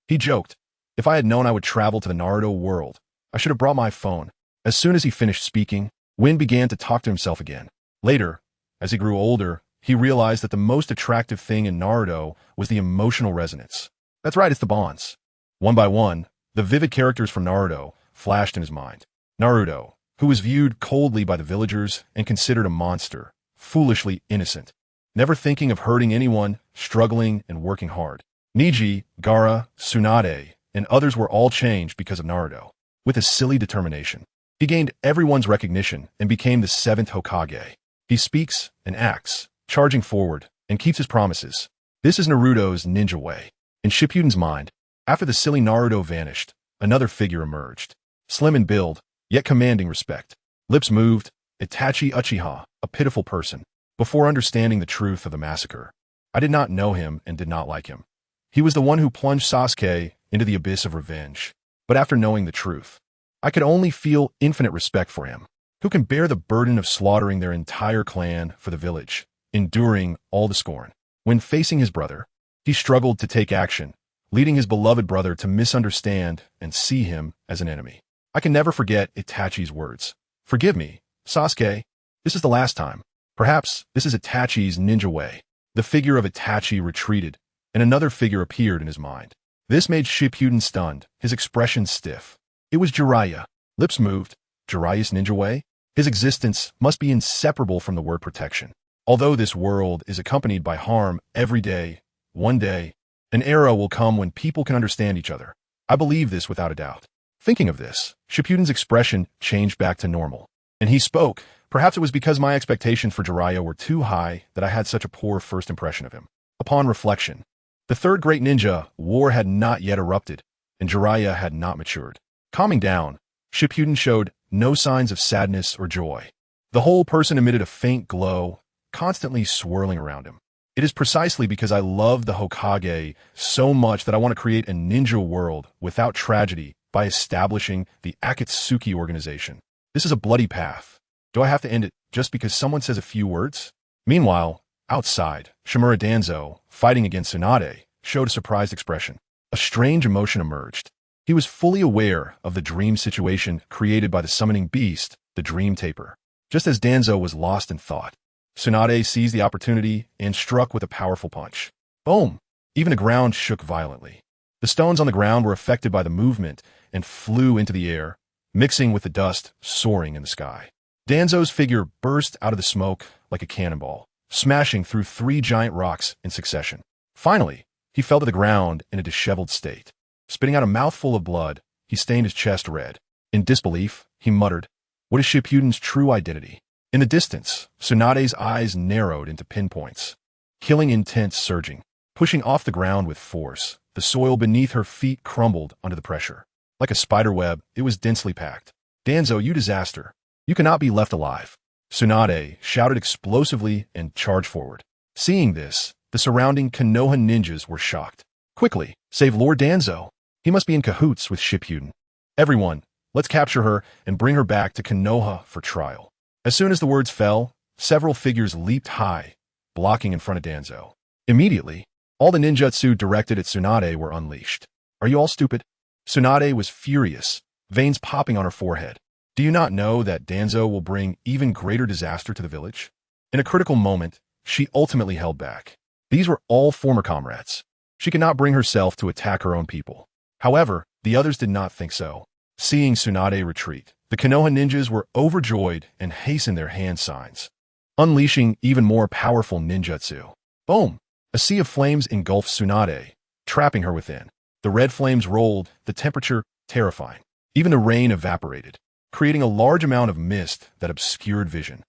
A: He joked, If I had known I would travel to the Naruto world, I should have brought my phone. As soon as he finished speaking, Wind began to talk to himself again. Later, as he grew older, he realized that the most attractive thing in Naruto was the emotional resonance. That's right, it's the bonds. One by one, the vivid characters from Naruto flashed in his mind. Naruto, who was viewed coldly by the villagers and considered a monster, foolishly innocent, never thinking of hurting anyone, struggling and working hard. Neji, Gaara, Tsunade, and others were all changed because of Naruto. With a silly determination, he gained everyone's recognition and became the 7th Hokage. He speaks and acts, charging forward, and keeps his promises. This is Naruto's ninja way. In Shippuden's mind, after the silly Naruto vanished, another figure emerged. Slim in build, yet commanding respect. Lips moved, Itachi Uchiha, a pitiful person. Before understanding the truth of the massacre, I did not know him and did not like him. He was the one who plunged Sasuke into the abyss of revenge. But after knowing the truth, I could only feel infinite respect for him. Who can bear the burden of slaughtering their entire clan for the village, enduring all the scorn? When facing his brother, he struggled to take action, leading his beloved brother to misunderstand and see him as an enemy. I can never forget Itachi's words. Forgive me, Sasuke. This is the last time. Perhaps this is Itachi's ninja way. The figure of Itachi retreated, and another figure appeared in his mind. This made Shippuden stunned, his expression stiff. It was Jiraiya. Lips moved. Jiraiya's ninja way? His existence must be inseparable from the word protection. Although this world is accompanied by harm every day, one day, an era will come when people can understand each other. I believe this without a doubt. Thinking of this, Shippuden's expression changed back to normal. And he spoke. Perhaps it was because my expectations for Jiraiya were too high that I had such a poor first impression of him. Upon reflection, the third great ninja war had not yet erupted, and Jiraiya had not matured. Calming down, Shippuden showed no signs of sadness or joy. The whole person emitted a faint glow, constantly swirling around him. It is precisely because I love the Hokage so much that I want to create a ninja world without tragedy by establishing the Akatsuki organization. This is a bloody path. Do I have to end it just because someone says a few words? Meanwhile, outside, Shimura Danzo, fighting against Tsunade, showed a surprised expression. A strange emotion emerged. He was fully aware of the dream situation created by the summoning beast, the Dream Taper. Just as Danzo was lost in thought, Tsunade seized the opportunity and struck with a powerful punch. Boom! Even the ground shook violently. The stones on the ground were affected by the movement and flew into the air, mixing with the dust soaring in the sky. Danzo's figure burst out of the smoke like a cannonball, smashing through 3 giant rocks in succession. Finally, he fell to the ground in a disheveled state. Spitting out a mouthful of blood, he stained his chest red. In disbelief, he muttered, "What is Shippuden's true identity?" In the distance, Tsunade's eyes narrowed into pinpoints, killing intent surging. Pushing off the ground with force, the soil beneath her feet crumbled under the pressure. Like a spider web, it was densely packed. "Danzo, you disaster. You cannot be left alive." Tsunade shouted explosively and charged forward. Seeing this, the surrounding Konoha ninjas were shocked. "Quickly, save Lord Danzo. He must be in cahoots with Shippuden. Everyone, let's capture her and bring her back to Konoha for trial." As soon as the words fell, several figures leaped high, blocking in front of Danzo. Immediately, all the ninjutsu directed at Tsunade were unleashed. "Are you all stupid?" Tsunade was furious, veins popping on her forehead. "Do you not know that Danzo will bring even greater disaster to the village?" In a critical moment, she ultimately held back. These were all former comrades. She could not bring herself to attack her own people. However, the others did not think so. Seeing Tsunade retreat, the Konoha ninjas were overjoyed and hastened their hand signs, unleashing even more powerful ninjutsu. Boom! A sea of flames engulfed Tsunade, trapping her within. The red flames rolled, the temperature terrifying. Even the rain evaporated, creating a large amount of mist that obscured vision.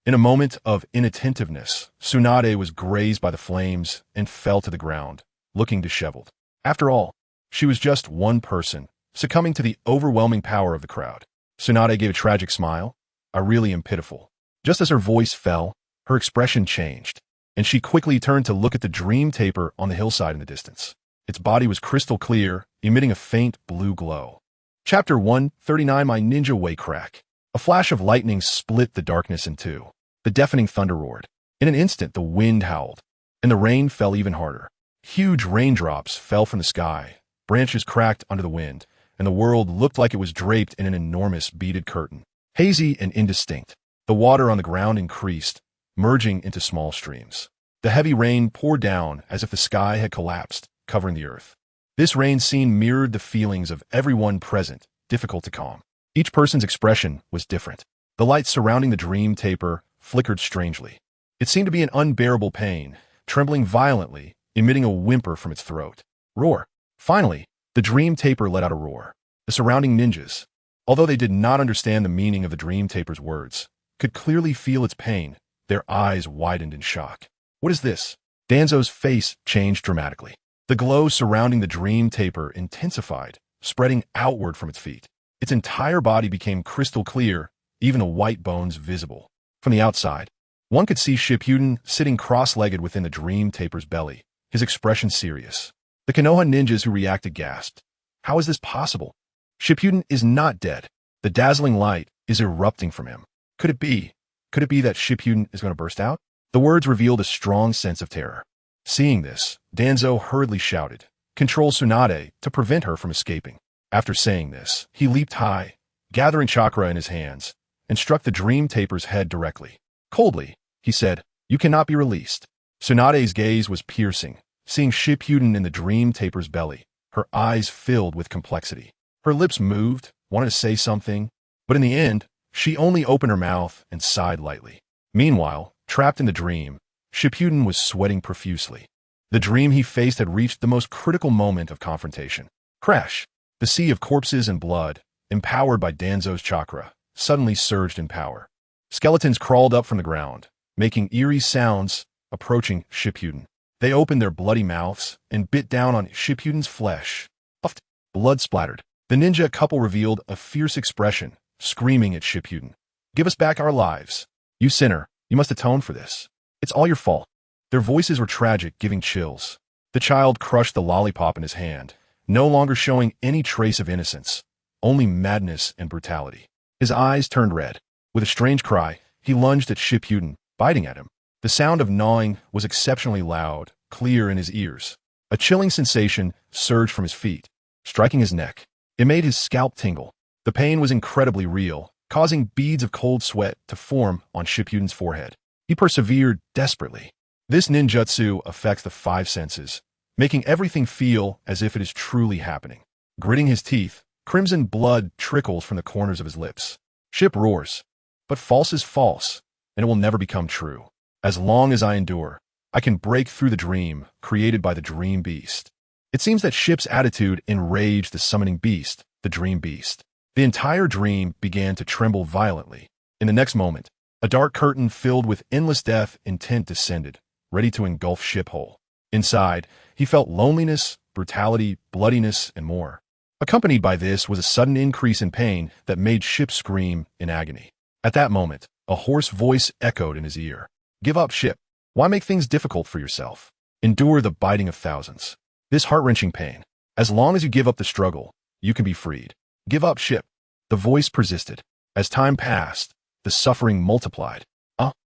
A: In a moment of inattentiveness, Tsunade was grazed by the flames and fell to the ground, looking disheveled. After all, she was just one person, succumbing to the overwhelming power of the crowd. Tsunade gave a tragic smile. "I really am pitiful." Just as her voice fell, her expression changed, and she quickly turned to look at the Dream Taper on the hillside in the distance. Its body was crystal clear, emitting a faint blue glow. Chapter 139 My Ninja Way Crack. A flash of lightning split the darkness in two. The deafening thunder roared. In an instant, the wind howled, and the rain fell even harder. Huge raindrops fell from the sky, branches cracked under the wind, and the world looked like it was draped in an enormous beaded curtain. Hazy and indistinct, the water on the ground increased, merging into small streams. The heavy rain poured down as if the sky had collapsed, covering the earth. This rain scene mirrored the feelings of everyone present, difficult to calm. Each person's expression was different. The light surrounding the dream taper flickered strangely. It seemed to be an unbearable pain, trembling violently, emitting a whimper from its throat. Roar. Finally, the dream taper let out a roar. The surrounding ninjas, although they did not understand the meaning of the dream taper's words, could clearly feel its pain. Their eyes widened in shock. What is this? Danzo's face changed dramatically. The glow surrounding the dream taper intensified, spreading outward from its feet. Its entire body became crystal clear, even the white bones visible. From the outside, one could see Shippuden sitting cross-legged within the dream taper's belly, his expression serious. The Konoha ninjas who reacted gasped. How is this possible? Shippuden is not dead. The dazzling light is erupting from him. Could it be that Shippuden is going to burst out? The words revealed a strong sense of terror. Seeing this, Danzo hurriedly shouted, "Control Tsunade," to prevent her from escaping. After saying this, he leaped high, gathering chakra in his hands, and struck the dream taper's head directly. Coldly, he said, "You cannot be released." Tsunade's gaze was piercing, seeing Shippuden in the dream taper's belly, her eyes filled with complexity. Her lips moved, wanted to say something, but in the end, she only opened her mouth and sighed lightly. Meanwhile, trapped in the dream, Shippuden was sweating profusely. The dream he faced had reached the most critical moment of confrontation. Crash! The sea of corpses and blood, empowered by Danzo's chakra, suddenly surged in power. Skeletons crawled up from the ground, making eerie sounds, approaching Shippuden. They opened their bloody mouths and bit down on Shippuden's flesh. Puffed. Blood splattered. The ninja couple revealed a fierce expression, screaming at Shippuden. "Give us back our lives. You sinner, you must atone for this. It's all your fault." Their voices were tragic, giving chills. The child crushed the lollipop in his hand, no longer showing any trace of innocence, only madness and brutality. His eyes turned red. With a strange cry, he lunged at Shippuden, biting at him. The sound of gnawing was exceptionally loud, clear in his ears. A chilling sensation surged from his feet, striking his neck. It made his scalp tingle. The pain was incredibly real, causing beads of cold sweat to form on Shippuden's forehead. He persevered desperately. This ninjutsu affects the five senses, making everything feel as if it is truly happening. Gritting his teeth, crimson blood trickles from the corners of his lips. Ship roars. But false is false, and it will never become true. As long as I endure, I can break through the dream created by the dream beast. It seems that Ship's attitude enraged the summoning beast, the dream beast. The entire dream began to tremble violently. In the next moment, a dark curtain filled with endless death intent descended, ready to engulf Ship whole. Inside, he felt loneliness, brutality, bloodiness, and more. Accompanied by this was a sudden increase in pain that made Ship scream in agony. At that moment, a hoarse voice echoed in his ear. "Give up, Ship. Why make things difficult for yourself? Endure the biting of thousands. This heart-wrenching pain. As long as you give up the struggle, you can be freed. Give up, Ship." The voice persisted. As time passed, the suffering multiplied.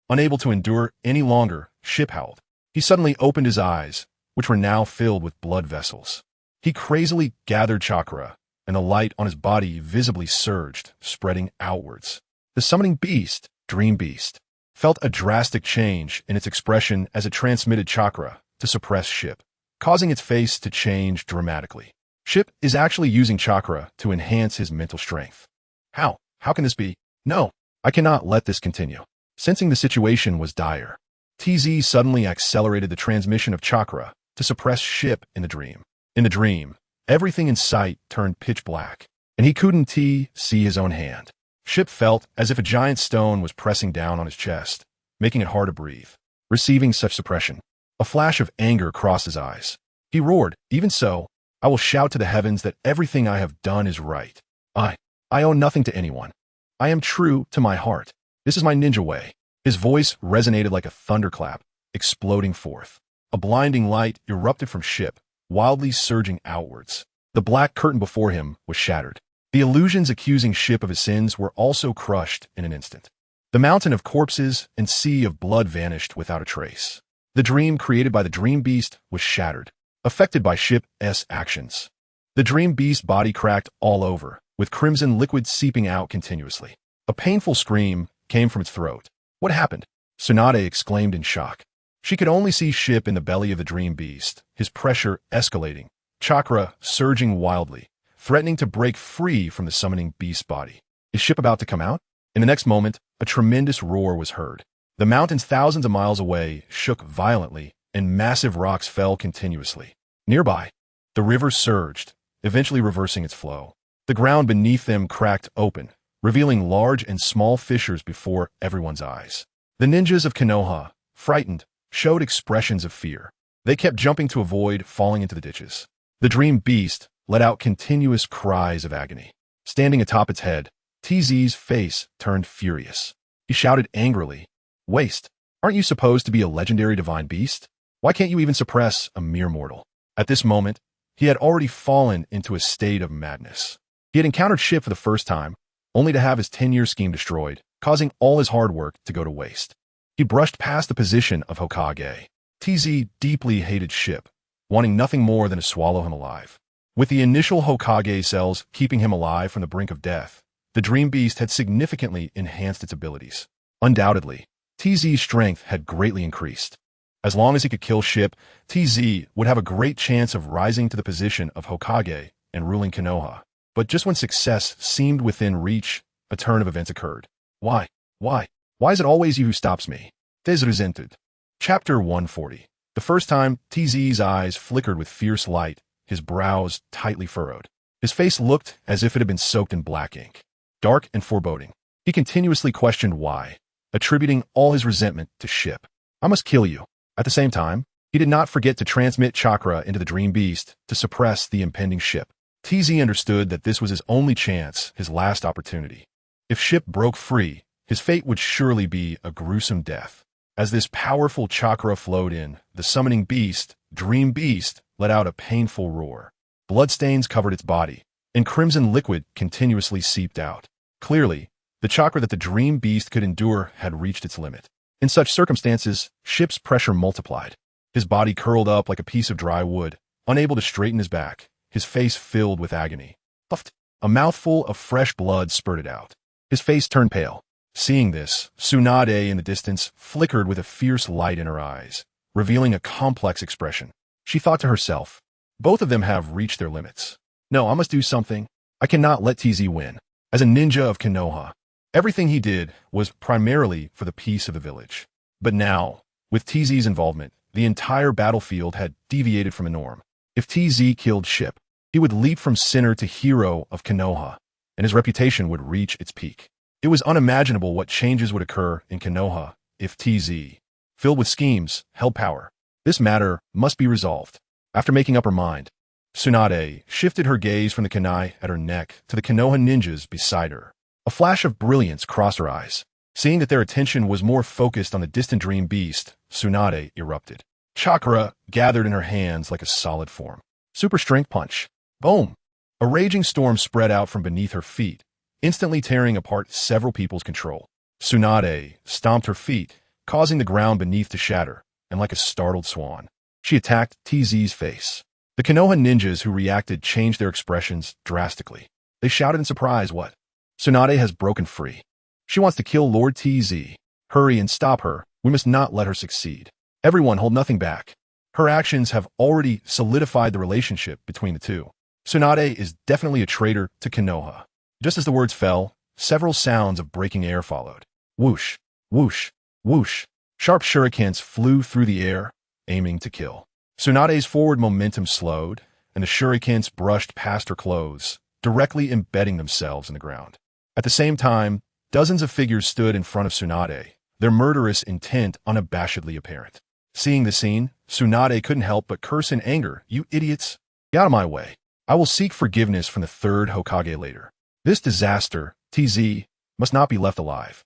A: Unable to endure any longer, Ship howled. He suddenly opened his eyes, which were now filled with blood vessels. He crazily gathered chakra, and the light on his body visibly surged, spreading outwards. The summoning beast, Dream Beast, felt a drastic change in its expression as it transmitted chakra to suppress Ship, causing its face to change dramatically. Ship is actually using chakra to enhance his mental strength. How? How can this be? No, I cannot let this continue. Sensing the situation was dire, TZ suddenly accelerated the transmission of chakra to suppress Ship in the dream. In the dream, everything in sight turned pitch black, and he couldn't see his own hand. Ship felt as if a giant stone was pressing down on his chest, making it hard to breathe. Receiving such suppression, a flash of anger crossed his eyes. He roared, "Even so, I will shout to the heavens that everything I have done is right. I owe nothing to anyone. I am true to my heart. This is my ninja way." His voice resonated like a thunderclap, exploding forth. A blinding light erupted from Ship, wildly surging outwards. The black curtain before him was shattered. The illusions accusing Ship of his sins were also crushed in an instant. The mountain of corpses and sea of blood vanished without a trace. The dream created by the Dream Beast was shattered, affected by Ship's actions. The Dream Beast body cracked all over, with crimson liquid seeping out continuously. A painful scream came from its throat. "What happened?" Tsunade exclaimed in shock. She could only see Ship in the belly of the Dream Beast, his pressure escalating, chakra surging wildly, threatening to break free from the summoning beast's body. Is ship about to come out? In the next moment, a tremendous roar was heard. The mountains thousands of miles away shook violently, and massive rocks fell continuously. Nearby, the river surged, eventually reversing its flow. The ground beneath them cracked open, revealing large and small fissures before everyone's eyes. The ninjas of Konoha, frightened, showed expressions of fear. They kept jumping to avoid falling into the ditches. The dream beast let out continuous cries of agony. Standing atop its head, TZ's face turned furious. He shouted angrily, "Waste! Aren't you supposed to be a legendary divine beast? Why can't you even suppress a mere mortal?" At this moment, he had already fallen into a state of madness. He had encountered shit for the first time, only to have his 10-year scheme destroyed, causing all his hard work to go to waste. He brushed past the position of Hokage. TZ deeply hated ship, wanting nothing more than to swallow him alive. With the initial Hokage cells keeping him alive from the brink of death, the Dream Beast had significantly enhanced its abilities. Undoubtedly, TZ's strength had greatly increased. As long as he could kill ship, TZ would have a great chance of rising to the position of Hokage and ruling Konoha. But just when success seemed within reach, a turn of events occurred. Why is it always you who stops me? Descendant. Chapter 140. The first time, TZ's eyes flickered with fierce light, his brows tightly furrowed. His face looked as if it had been soaked in black ink. Dark and foreboding. He continuously questioned why, attributing all his resentment to ship. "I must kill you." At the same time, he did not forget to transmit chakra into the Dream Beast to suppress the impending ship. TZ understood that this was his only chance, his last opportunity. If ship broke free, his fate would surely be a gruesome death. As this powerful chakra flowed in, the summoning beast, Dream Beast, let out a painful roar. Bloodstains covered its body, and crimson liquid continuously seeped out. Clearly, the chakra that the Dream Beast could endure had reached its limit. In such circumstances, ship's pressure multiplied. His body curled up like a piece of dry wood, unable to straighten his back, his face filled with agony. Puffed. A mouthful of fresh blood spurted out. His face turned pale. Seeing this, Tsunade in the distance flickered with a fierce light in her eyes, revealing a complex expression. She thought to herself, both of them have reached their limits. No, I must do something. I cannot let TZ win. As a ninja of Konoha, everything he did was primarily for the peace of the village. But now, with TZ's involvement, the entire battlefield had deviated from a norm. If TZ killed ship, he would leap from sinner to hero of Konoha, and his reputation would reach its peak. It was unimaginable what changes would occur in Konoha if TZ, filled with schemes, held power. This matter must be resolved. After making up her mind, Tsunade shifted her gaze from the kunai at her neck to the Konoha ninjas beside her. A flash of brilliance crossed her eyes. Seeing that their attention was more focused on the distant Dream Beast, Tsunade erupted. Chakra gathered in her hands like a solid form. Super strength punch. Boom! A raging storm spread out from beneath her feet, instantly tearing apart several people's control. Tsunade stomped her feet, causing the ground beneath to shatter, and like a startled swan, she attacked TZ's face. The Konoha ninjas who reacted changed their expressions drastically. They shouted in surprise, "What? Tsunade has broken free. She wants to kill Lord TZ. Hurry and stop her. We must not let her succeed. Everyone hold nothing back." Her actions have already solidified the relationship between the two. Tsunade is definitely a traitor to Konoha. Just as the words fell, several sounds of breaking air followed. Whoosh, whoosh, whoosh. Sharp shurikens flew through the air, aiming to kill. Tsunade's forward momentum slowed, and the shurikens brushed past her clothes, directly embedding themselves in the ground. At the same time, dozens of figures stood in front of Tsunade, their murderous intent unabashedly apparent. Seeing the scene, Tsunade couldn't help but curse in anger. "You idiots! Get out of my way. I will seek forgiveness from the third Hokage later. This disaster, TZ, must not be left alive."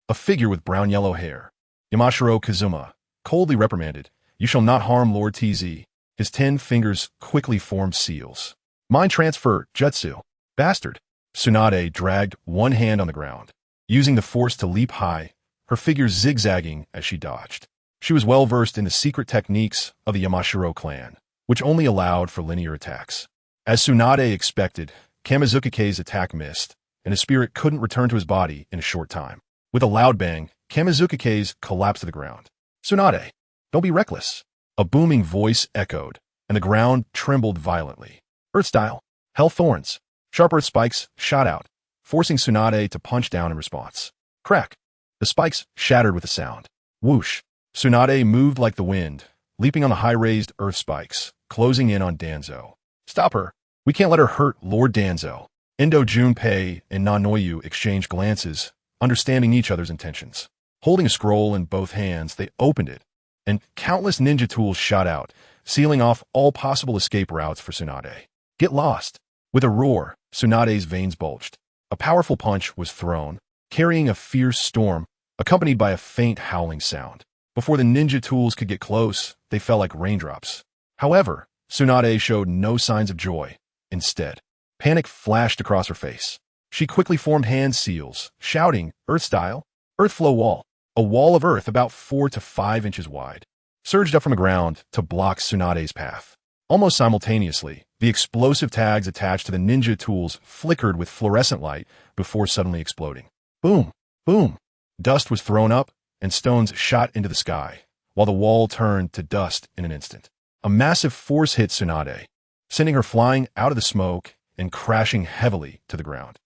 A: A figure with brown-yellow hair, Yamashiro Kazuma, coldly reprimanded, "You shall not harm Lord TZ." His 10 fingers quickly formed seals. "Mind transfer, jutsu. Bastard." Tsunade dragged one hand on the ground, using the force to leap high, her figure zigzagging as she dodged. She was well versed in the secret techniques of the Yamashiro clan, which only allowed for linear attacks. As Tsunade expected, Kamizukake's attack missed, and his spirit couldn't return to his body in a short time. With a loud bang, Kamizukake's collapsed to the ground. "Tsunade, don't be reckless." A booming voice echoed, and and the ground trembled violently. Earth style. Hell thorns. Sharp earth spikes shot out, forcing Tsunade to punch down in response. Crack. The spikes shattered with a sound. Whoosh. Tsunade moved like the wind, leaping on the high-raised earth spikes, closing in on Danzo. Stop her. We can't let her hurt Lord Danzo. Endo Junpei and Nanoyu exchanged glances, understanding each other's intentions. Holding a scroll in both hands, they opened it, and countless ninja tools shot out, sealing off all possible escape routes for Tsunade. Get lost. With a roar, Tsunade's veins bulged. A powerful punch was thrown, carrying a fierce storm, accompanied by a faint howling sound. Before the ninja tools could get close, they fell like raindrops. However, Tsunade showed no signs of joy. Instead, panic flashed across her face. She quickly formed hand seals, shouting, Earth style, Earth flow wall. A wall of earth about 4 to 5 inches wide surged up from the ground to block Tsunade's path. Almost simultaneously, the explosive tags attached to the ninja tools flickered with fluorescent light before suddenly exploding. Boom! Boom! Dust was thrown up, and stones shot into the sky, while the wall turned to dust in an instant. A massive force hit Tsunade, sending her flying out of the smoke and crashing heavily to the ground.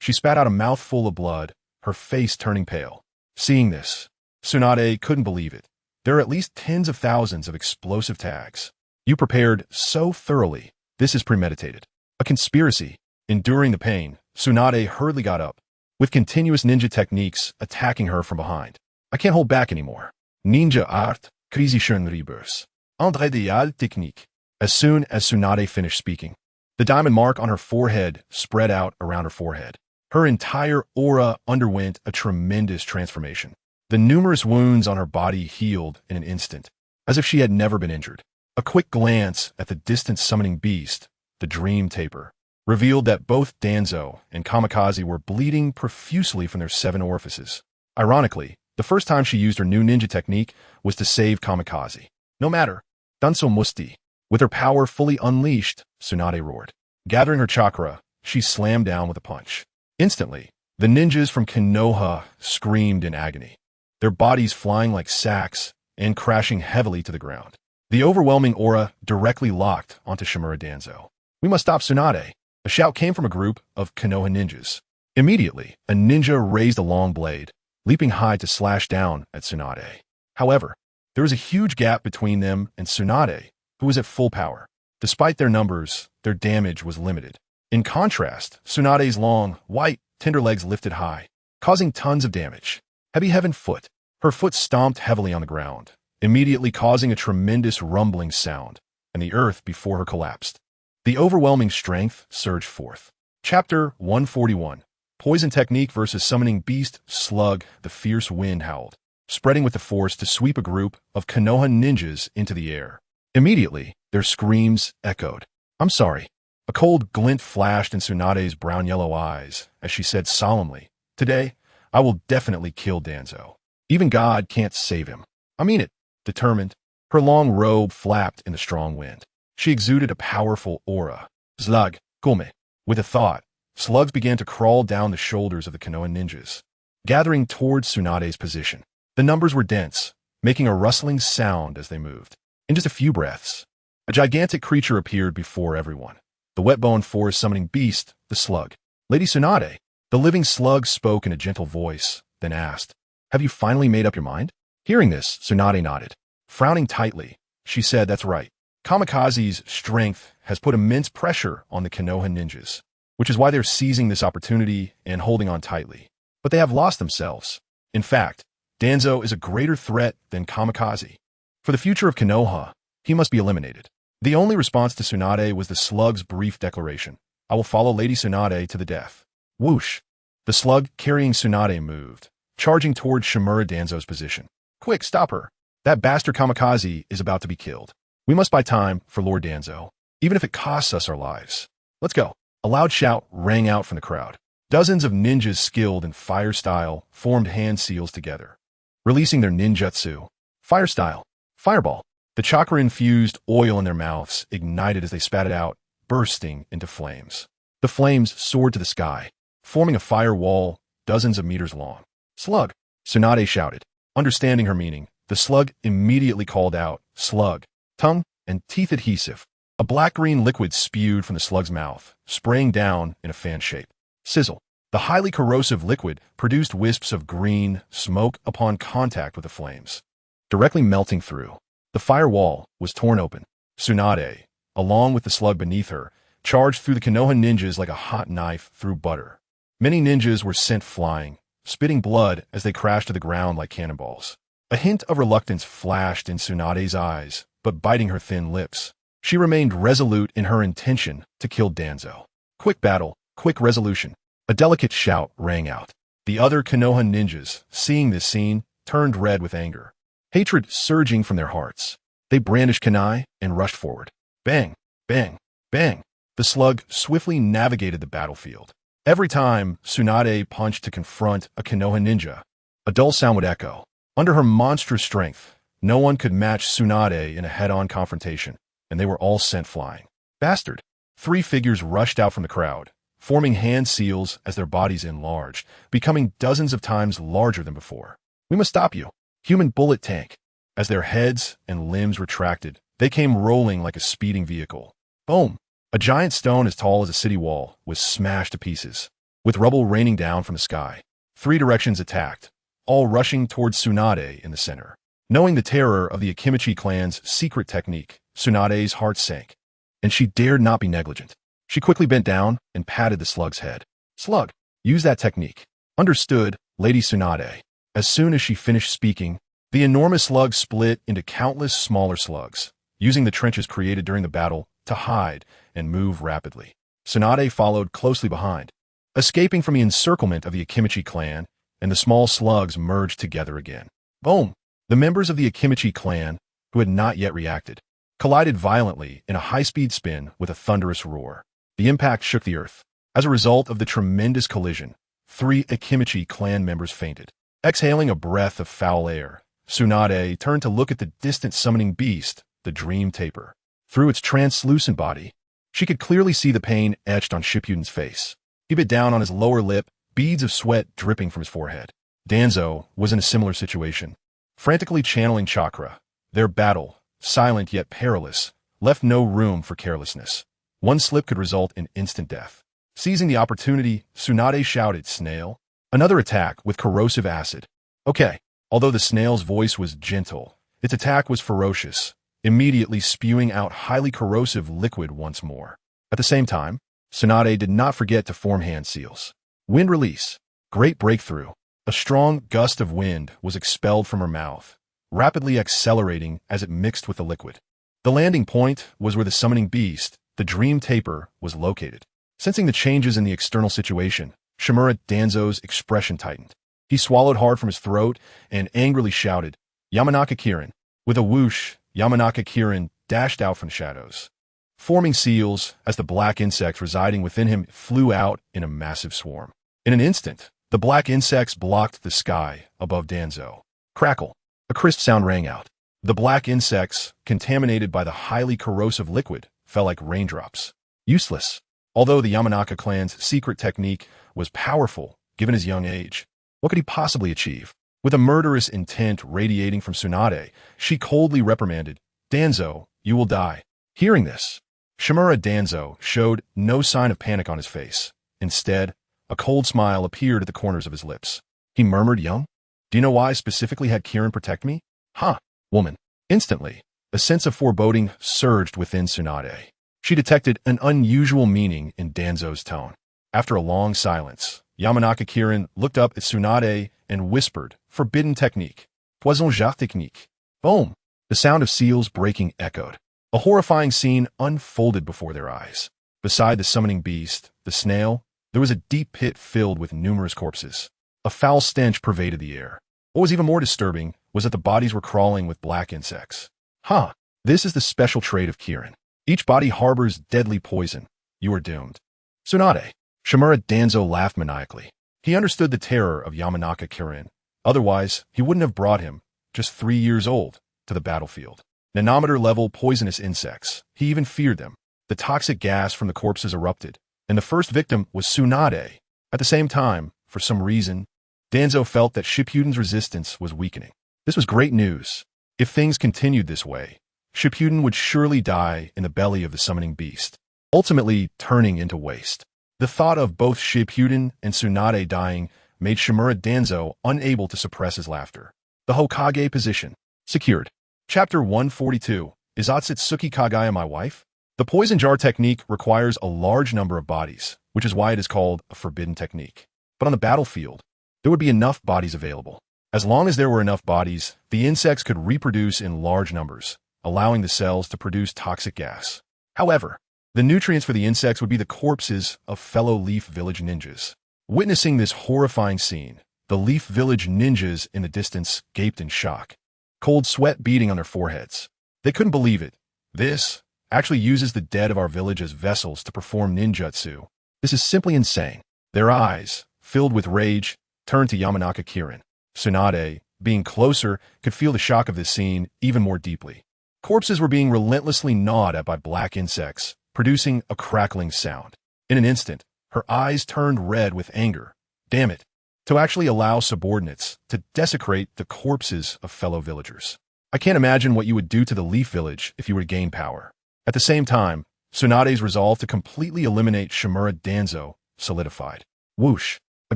A: She spat out a mouthful of blood, her face turning pale. Seeing this, Tsunade couldn't believe it. There are at least tens of thousands of explosive tags. You prepared so thoroughly. This is premeditated. A conspiracy. Enduring the pain, Tsunade hurriedly got up, with continuous ninja techniques attacking her from behind. I can't hold back anymore. Ninja art, Krisischen Rebirth. André Dial technique. As soon as Tsunade finished speaking, the diamond mark on her forehead spread out around her forehead. Her entire aura underwent a tremendous transformation. The numerous wounds on her body healed in an instant, as if she had never been injured. A quick glance at the distant summoning beast, the Dream Taper, revealed that both Danzo and Kamikaze were bleeding profusely from their 7 orifices. Ironically, the first time she used her new ninja technique was to save Kamikaze. No matter. Danzo Musti. With her power fully unleashed, Tsunade roared. Gathering her chakra, she slammed down with a punch. Instantly, the ninjas from Konoha screamed in agony, their bodies flying like sacks and crashing heavily to the ground. The overwhelming aura directly locked onto Shimura Danzo. We must stop Tsunade. A shout came from a group of Konoha ninjas. Immediately, a ninja raised a long blade, leaping high to slash down at Tsunade. However, there was a huge gap between them and Tsunade, who was at full power. Despite their numbers, their damage was limited. In contrast, Tsunade's long, white, tender legs lifted high, causing tons of damage. Heavy Heaven Foot. Her foot stomped heavily on the ground, immediately causing a tremendous rumbling sound, and the earth before her collapsed. The overwhelming strength surged forth. Chapter 141. Poison Technique versus Summoning Beast Slug. The fierce wind howled, spreading with the force to sweep a group of Konoha ninjas into the air. Immediately, their screams echoed. I'm sorry. A cold glint flashed in Tsunade's brown-yellow eyes as she said solemnly, Today, I will definitely kill Danzo. Even God can't save him. I mean it. Determined, her long robe flapped in the strong wind. She exuded a powerful aura. Slug, come. With a thought, slugs began to crawl down the shoulders of the Konoha ninjas, gathering towards Tsunade's position. The numbers were dense, making a rustling sound as they moved. In just a few breaths, a gigantic creature appeared before everyone. The wet-boned forest-summoning beast, the slug. Lady Tsunade. The living slug spoke in a gentle voice, then asked, Have you finally made up your mind? Hearing this, Tsunade nodded. Frowning tightly, she said, That's right. Kamikaze's strength has put immense pressure on the Konoha ninjas, which is why they're seizing this opportunity and holding on tightly. But they have lost themselves. In fact, Danzo is a greater threat than Kamikaze. For the future of Konoha, he must be eliminated. The only response to Tsunade was the slug's brief declaration, I will follow Lady Tsunade to the death. Whoosh! The slug carrying Tsunade moved, charging towards Shimura Danzo's position. Quick, stop her. That bastard Kamikaze is about to be killed. We must buy time for Lord Danzo, even if it costs us our lives. Let's go. A loud shout rang out from the crowd. Dozens of ninjas skilled in fire style formed hand seals together, releasing their ninjutsu. Fire style. Fireball. The chakra-infused oil in their mouths ignited as they spat it out, bursting into flames. The flames soared to the sky, forming a fire wall dozens of meters long. Slug, Tsunade shouted. Understanding her meaning, the slug immediately called out, Slug, tongue, and teeth adhesive. A black-green liquid spewed from the slug's mouth, spraying down in a fan shape. Sizzle. The highly corrosive liquid produced wisps of green smoke upon contact with the flames, directly melting through. The firewall was torn open. Tsunade, along with the slug beneath her, charged through the Konoha ninjas like a hot knife through butter. Many ninjas were sent flying, spitting blood as they crashed to the ground like cannonballs. A hint of reluctance flashed in Tsunade's eyes, but biting her thin lips, she remained resolute in her intention to kill Danzo. Quick battle, quick resolution. A delicate shout rang out. The other Konoha ninjas, seeing this scene, turned red with anger, hatred surging from their hearts. They brandished kunai and rushed forward. Bang, bang, bang. The slug swiftly navigated the battlefield. Every time Tsunade punched to confront a Konoha ninja, a dull sound would echo. Under her monstrous strength, no one could match Tsunade in a head-on confrontation, and they were all sent flying. Bastard! 3 figures rushed out from the crowd, forming hand seals as their bodies enlarged, becoming dozens of times larger than before. We must stop you. Human bullet tank. As their heads and limbs retracted, they came rolling like a speeding vehicle. Boom! A giant stone as tall as a city wall was smashed to pieces, with rubble raining down from the sky. 3 directions attacked, all rushing towards Tsunade in the center. Knowing the terror of the Akimichi clan's secret technique, Tsunade's heart sank, and she dared not be negligent. She quickly bent down and patted the slug's head. Slug, use that technique. Understood, Lady Tsunade. As soon as she finished speaking, the enormous slug split into countless smaller slugs, using the trenches created during the battle to hide and move rapidly. Tsunade followed closely behind, escaping from the encirclement of the Akimichi clan, and the small slugs merged together again. Boom! The members of the Akimichi clan, who had not yet reacted, collided violently in a high-speed spin with a thunderous roar. The impact shook the earth. As a result of the tremendous collision, 3 Akimichi clan members fainted. Exhaling a breath of foul air, Tsunade turned to look at the distant summoning beast, the Dream Taper. Through its translucent body, she could clearly see the pain etched on Shippuden's face. He bit down on his lower lip, beads of sweat dripping from his forehead. Danzo was in a similar situation, frantically channeling chakra. Their battle, silent yet perilous, left no room for carelessness. One slip could result in instant death. Seizing the opportunity, Tsunade shouted, "Snail!" Another attack with corrosive acid. Okay. Although the snail's voice was gentle, its attack was ferocious, immediately spewing out highly corrosive liquid once more. At the same time, Tsunade did not forget to form hand seals. Wind release. Great breakthrough. A strong gust of wind was expelled from her mouth, rapidly accelerating as it mixed with the liquid. The landing point was where the summoning beast, the Dream Taper, was located. Sensing the changes in the external situation, Shimura Danzo's expression tightened. He swallowed hard from his throat and angrily shouted, "Yamanaka Kirin." With a whoosh, Yamanaka Kirin dashed out from the shadows, forming seals as the black insects residing within him flew out in a massive swarm. In an instant, the black insects blocked the sky above Danzo. Crackle. A crisp sound rang out. The black insects, contaminated by the highly corrosive liquid, fell like raindrops. Useless. Although the Yamanaka clan's secret technique was powerful, given his young age, what could he possibly achieve? With a murderous intent radiating from Tsunade, she coldly reprimanded, "Danzo, you will die." Hearing this, Shimura Danzo showed no sign of panic on his face. Instead, a cold smile appeared at the corners of his lips. He murmured, "Young? Do you know why I specifically had Kirin protect me?" "Huh, woman." Instantly, a sense of foreboding surged within Tsunade. She detected an unusual meaning in Danzo's tone. After a long silence, Yamanaka Kirin looked up at Tsunade and whispered, "Forbidden technique. Poison jacques technique." Boom! The sound of seals breaking echoed. A horrifying scene unfolded before their eyes. Beside the summoning beast, the snail, there was a deep pit filled with numerous corpses. A foul stench pervaded the air. What was even more disturbing was that the bodies were crawling with black insects. Huh, this is the special trait of Kirin. Each body harbors deadly poison. You are doomed. Tsunade. Shimura Danzo laughed maniacally. He understood the terror of Yamanaka Kirin. Otherwise, he wouldn't have brought him, just 3 years old, to the battlefield. Nanometer-level poisonous insects. He even feared them. The toxic gas from the corpses erupted, and the first victim was Tsunade. At the same time, for some reason, Danzo felt that Shippuden's resistance was weakening. This was great news. If things continued this way, Shippuden would surely die in the belly of the summoning beast, ultimately turning into waste. The thought of both Shippuden and Tsunade dying made Shimura Danzo unable to suppress his laughter. The Hokage position. Secured. Chapter 142. Is Otsutsuki Kagaya my wife? The poison jar technique requires a large number of bodies, which is why it is called a forbidden technique. But on the battlefield, there would be enough bodies available. As long as there were enough bodies, the insects could reproduce in large numbers, allowing the cells to produce toxic gas. However, the nutrients for the insects would be the corpses of fellow Leaf Village ninjas. Witnessing this horrifying scene, the Leaf Village ninjas in the distance gaped in shock, cold sweat beading on their foreheads. They couldn't believe it. This actually uses the dead of our village as vessels to perform ninjutsu. This is simply insane. Their eyes, filled with rage, turned to Yamanaka Kirin. Tsunade, being closer, could feel the shock of this scene even more deeply. Corpses were being relentlessly gnawed at by black insects, producing a crackling sound. In an instant, her eyes turned red with anger. Damn it. To actually allow subordinates to desecrate the corpses of fellow villagers. I can't imagine what you would do to the Leaf Village if you were to gain power. At the same time, Tsunade's resolve to completely eliminate Shimura Danzo solidified. Whoosh! A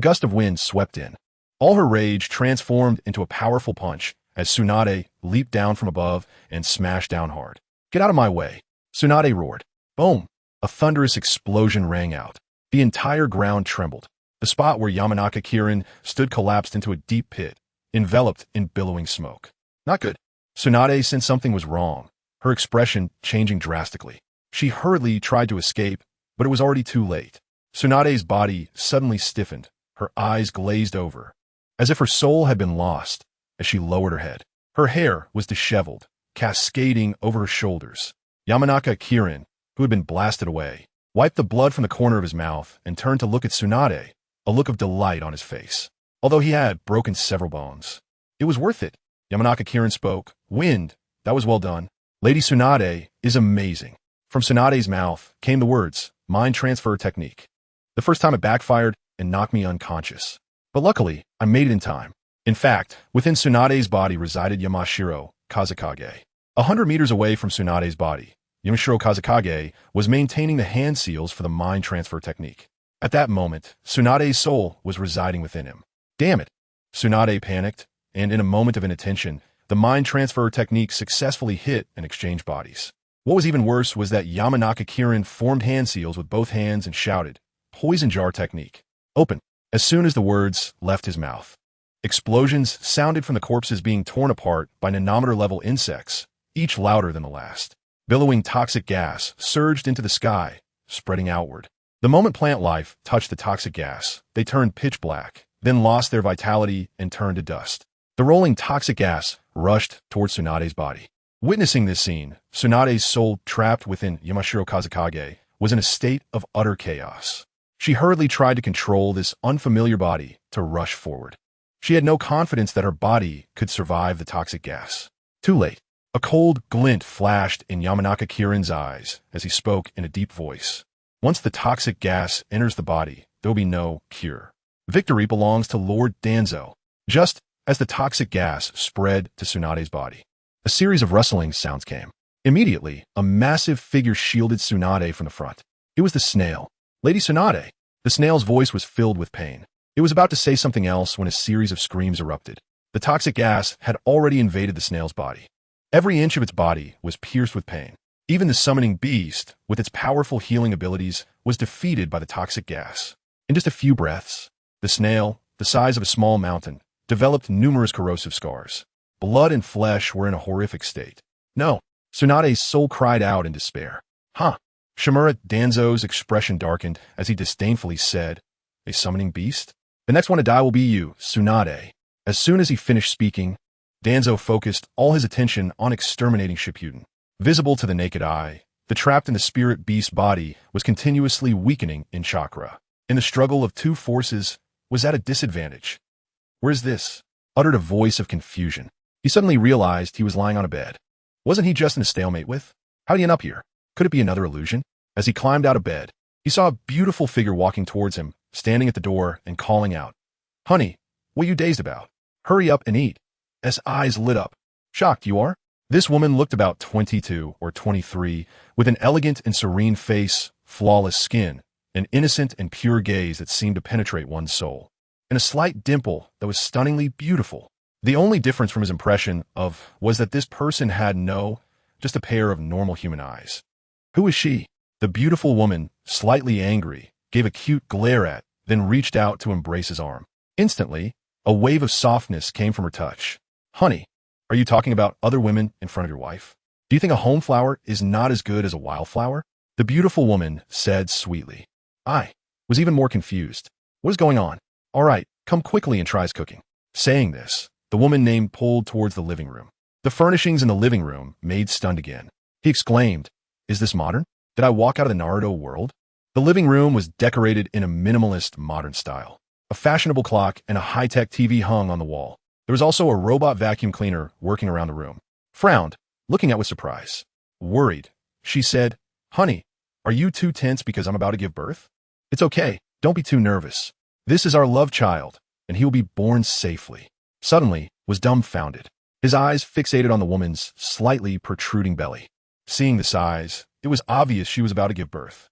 A: gust of wind swept in. All her rage transformed into a powerful punch as Tsunade leaped down from above and smashed down hard. Get out of my way! Tsunade roared. Boom! A thunderous explosion rang out. The entire ground trembled. The spot where Yamanaka Kirin stood collapsed into a deep pit, enveloped in billowing smoke. Not good. Tsunade sensed something was wrong, her expression changing drastically. She hurriedly tried to escape, but it was already too late. Tsunade's body suddenly stiffened, her eyes glazed over, as if her soul had been lost as she lowered her head. Her hair was disheveled, cascading over her shoulders. Yamanaka Kirin, who had been blasted away, wiped the blood from the corner of his mouth and turned to look at Tsunade, a look of delight on his face. Although he had broken several bones, it was worth it. Yamanaka Kirin spoke. Wind, that was well done. Lady Tsunade is amazing. From Tsunade's mouth came the words, mind transfer technique. The first time it backfired and knocked me unconscious. But luckily, I made it in time. In fact, within Tsunade's body resided Yamashiro Kazakage. 100 meters away from Tsunade's body, Yamashiro Kazakage was maintaining the hand seals for the mind transfer technique. At that moment, Tsunade's soul was residing within him. Damn it! Tsunade panicked, and in a moment of inattention, the mind transfer technique successfully hit and exchanged bodies. What was even worse was that Yamanaka Kirin formed hand seals with both hands and shouted, Poison jar technique. Open. As soon as the words left his mouth, explosions sounded from the corpses being torn apart by nanometer-level insects, each louder than the last. Billowing toxic gas surged into the sky, spreading outward. The moment plant life touched the toxic gas, they turned pitch black, then lost their vitality and turned to dust. The rolling toxic gas rushed towards Tsunade's body. Witnessing this scene, Tsunade's soul trapped within Yamashiro Kazakage was in a state of utter chaos. She hurriedly tried to control this unfamiliar body to rush forward. She had no confidence that her body could survive the toxic gas. Too late. A cold glint flashed in Yamanaka Kirin's eyes as he spoke in a deep voice. Once the toxic gas enters the body, there will be no cure. Victory belongs to Lord Danzo. Just as the toxic gas spread to Tsunade's body, a series of rustling sounds came. Immediately, a massive figure shielded Tsunade from the front. It was the snail. Lady Tsunade. The snail's voice was filled with pain. It was about to say something else when a series of screams erupted. The toxic gas had already invaded the snail's body. Every inch of its body was pierced with pain. Even the summoning beast, with its powerful healing abilities, was defeated by the toxic gas. In just a few breaths, the snail, the size of a small mountain, developed numerous corrosive scars. Blood and flesh were in a horrific state. No, Tsunade's soul cried out in despair. Huh. Shimura Danzo's expression darkened as he disdainfully said, A summoning beast? The next one to die will be you, Tsunade. As soon as he finished speaking, Danzo focused all his attention on exterminating Shippuden. Visible to the naked eye, the trapped in the spirit beast body was continuously weakening in chakra. In the struggle of two forces, was at a disadvantage. Where's this? Uttered a voice of confusion. He suddenly realized he was lying on a bed. Wasn't he just in a stalemate with? How'd he end up here? Could it be another illusion? As he climbed out of bed, he saw a beautiful figure walking towards him, standing at the door and calling out, Honey, what are you dazed about? Hurry up and eat. As eyes lit up. Shocked, you are? This woman looked about 22 or 23, with an elegant and serene face, flawless skin, an innocent and pure gaze that seemed to penetrate one's soul, and a slight dimple that was stunningly beautiful. The only difference from his impression of was that this person had just a pair of normal human eyes. Who is she? The beautiful woman, slightly angry, gave a cute glare at, then reached out to embrace his arm. Instantly, a wave of softness came from her touch. Honey, are you talking about other women in front of your wife? Do you think a home flower is not as good as a wildflower? The beautiful woman said sweetly. I was even more confused. What is going on? All right, come quickly and try his cooking. Saying this, the woman named pulled towards the living room. The furnishings in the living room made stunned again. He exclaimed, "Is this modern? Did I walk out of the Naruto world?" The living room was decorated in a minimalist modern style. A fashionable clock and a high-tech TV hung on the wall. There was also a robot vacuum cleaner working around the room. Frowned, looking at with surprise. Worried, she said, "Honey, are you too tense because I'm about to give birth?" "It's okay, don't be too nervous. This is our love child, and he will be born safely." Suddenly, was dumbfounded. His eyes fixated on the woman's slightly protruding belly. Seeing the size, it was obvious she was about to give birth.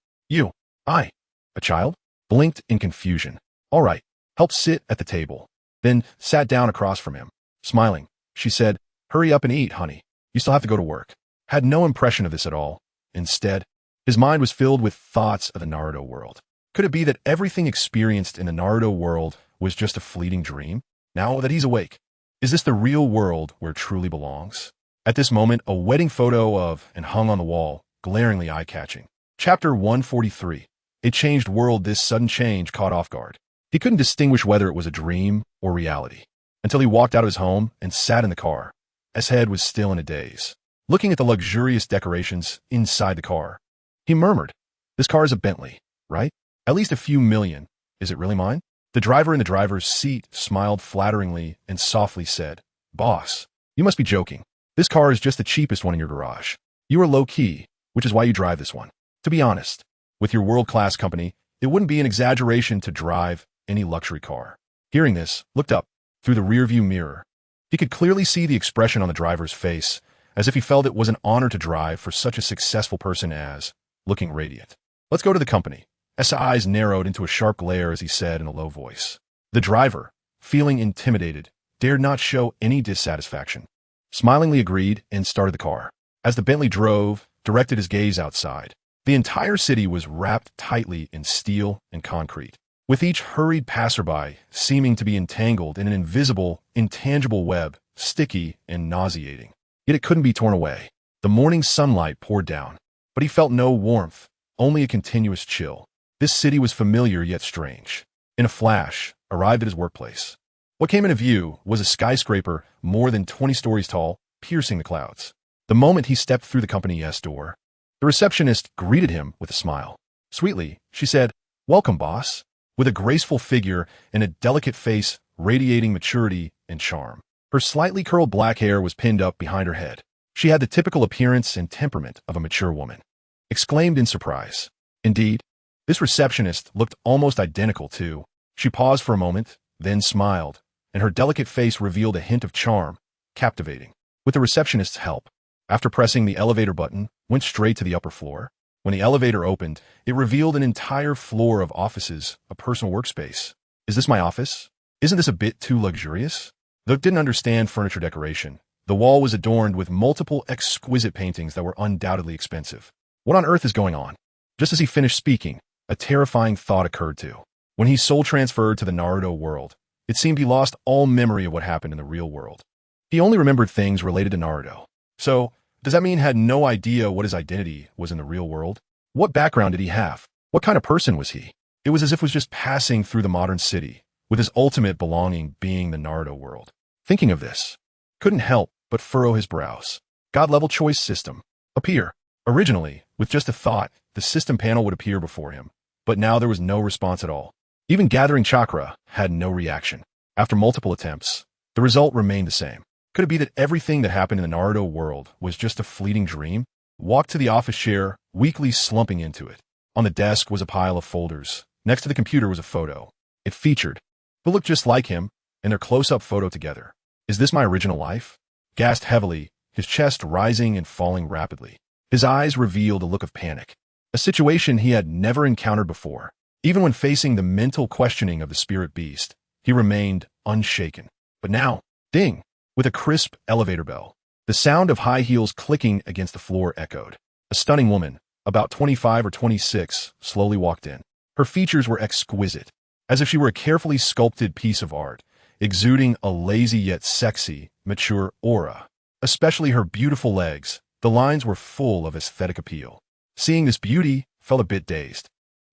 A: A child? Blinked in confusion. All right, help sit at the table. Then sat down across from him. Smiling, she said, "Hurry up and eat, honey. You still have to go to work." Had no impression of this at all. Instead, his mind was filled with thoughts of the Naruto world. Could it be that everything experienced in the Naruto world was just a fleeting dream? Now that he's awake, is this the real world where it truly belongs? At this moment, a wedding photo and hung on the wall, glaringly eye-catching. Chapter 143. A changed world. This sudden change caught off guard. He couldn't distinguish whether it was a dream or reality, until he walked out of his home and sat in the car. His head was still in a daze. Looking at the luxurious decorations inside the car, he murmured, "This car is a Bentley, right? At least a few million. Is it really mine?" The driver in the driver's seat smiled flatteringly and softly said, "Boss, you must be joking. This car is just the cheapest one in your garage. You are low-key, which is why you drive this one. To be honest, with your world-class company, it wouldn't be an exaggeration to drive any luxury car." Hearing this, looked up through the rearview mirror. He could clearly see the expression on the driver's face, as if he felt it was an honor to drive for such a successful person as, looking radiant. "Let's go to the company." His eyes narrowed into a sharp glare as he said in a low voice. The driver, feeling intimidated, dared not show any dissatisfaction. Smilingly agreed and started the car. As the Bentley drove, directed his gaze outside. The entire city was wrapped tightly in steel and concrete, with each hurried passerby seeming to be entangled in an invisible, intangible web, sticky and nauseating. Yet it couldn't be torn away. The morning sunlight poured down, but he felt no warmth, only a continuous chill. This city was familiar yet strange. In a flash, arrived at his workplace. What came into view was a skyscraper more than 20 stories tall, piercing the clouds. The moment he stepped through the company's door, the receptionist greeted him with a smile. Sweetly, she said, "Welcome, boss," with a graceful figure and a delicate face radiating maturity and charm. Her slightly curled black hair was pinned up behind her head. She had the typical appearance and temperament of a mature woman. Exclaimed in surprise. Indeed, this receptionist looked almost identical too. She paused for a moment, then smiled, and her delicate face revealed a hint of charm, captivating. With the receptionist's help, after pressing the elevator button, went straight to the upper floor. When the elevator opened, it revealed an entire floor of offices, a personal workspace. "Is this my office? Isn't this a bit too luxurious?" Though it didn't understand furniture decoration, the wall was adorned with multiple exquisite paintings that were undoubtedly expensive. What on earth is going on? Just as he finished speaking, a terrifying thought occurred to. When he soul transferred to the Naruto world, it seemed he lost all memory of what happened in the real world. He only remembered things related to Naruto. So, does that mean he had no idea what his identity was in the real world? What background did he have? What kind of person was he? It was as if he was just passing through the modern city, with his ultimate belonging being the Naruto world. Thinking of this, couldn't help but furrow his brows. God-level choice system. Appear. Originally, with just a thought, the system panel would appear before him, but now there was no response at all. Even gathering chakra had no reaction. After multiple attempts, the result remained the same. Could it be that everything that happened in the Naruto world was just a fleeting dream? Walked to the office chair, weakly slumping into it. On the desk was a pile of folders. Next to the computer was a photo. It featured who looked just like him, and their close-up photo together. "Is this my original life?" Gasped heavily, his chest rising and falling rapidly. His eyes revealed a look of panic, a situation he had never encountered before. Even when facing the mental questioning of the spirit beast, he remained unshaken. But now, ding, with a crisp elevator bell, the sound of high heels clicking against the floor echoed. A stunning woman, about 25 or 26, slowly walked in. Her features were exquisite, as if she were a carefully sculpted piece of art, exuding a lazy yet sexy, mature aura. Especially her beautiful legs, the lines were full of aesthetic appeal. Seeing this beauty, felt a bit dazed.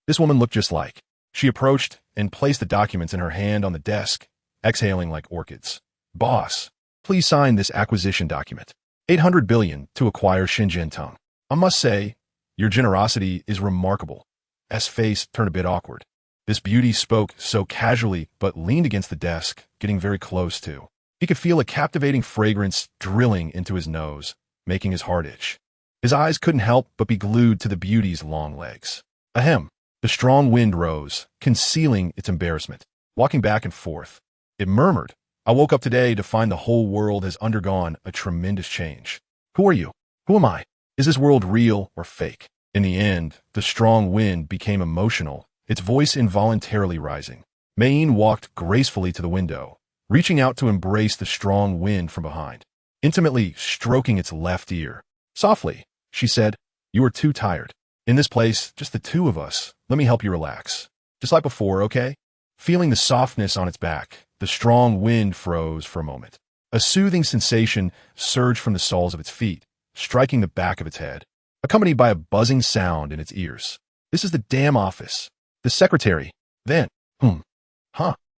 A: This woman looked just like. She approached and placed the documents in her hand on the desk, exhaling like orchids. Boss, please sign this acquisition document. 800 billion to acquire Shenzhen. I must say, your generosity is remarkable. S face turned a bit awkward. This beauty spoke so casually but leaned against the desk, getting very close to. He could feel a captivating fragrance drilling into his nose, making his heart itch. His eyes couldn't help but be glued to the beauty's long legs. Ahem. The strong wind rose, concealing its embarrassment. Walking back and forth, it murmured, I woke up today to find the whole world has undergone a tremendous change. Who are you? Who am I? Is this world real or fake? In the end, the strong wind became emotional, its voice involuntarily rising. Mayne walked gracefully to the window, reaching out to embrace the strong wind from behind, intimately stroking its left ear. Softly, she said, you are too tired. In this place, just the two of us. Let me help you relax. Just like before, okay? Feeling the softness on its back, the strong wind froze for a moment. A soothing sensation surged from the soles of its feet, striking the back of its head, accompanied by a buzzing sound in its ears. This is the damn office. The secretary. Then,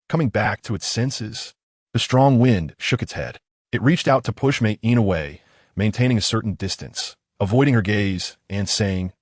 A: coming back to its senses. The strong wind shook its head. It reached out to push Mayne away, maintaining a certain distance, avoiding her gaze and saying,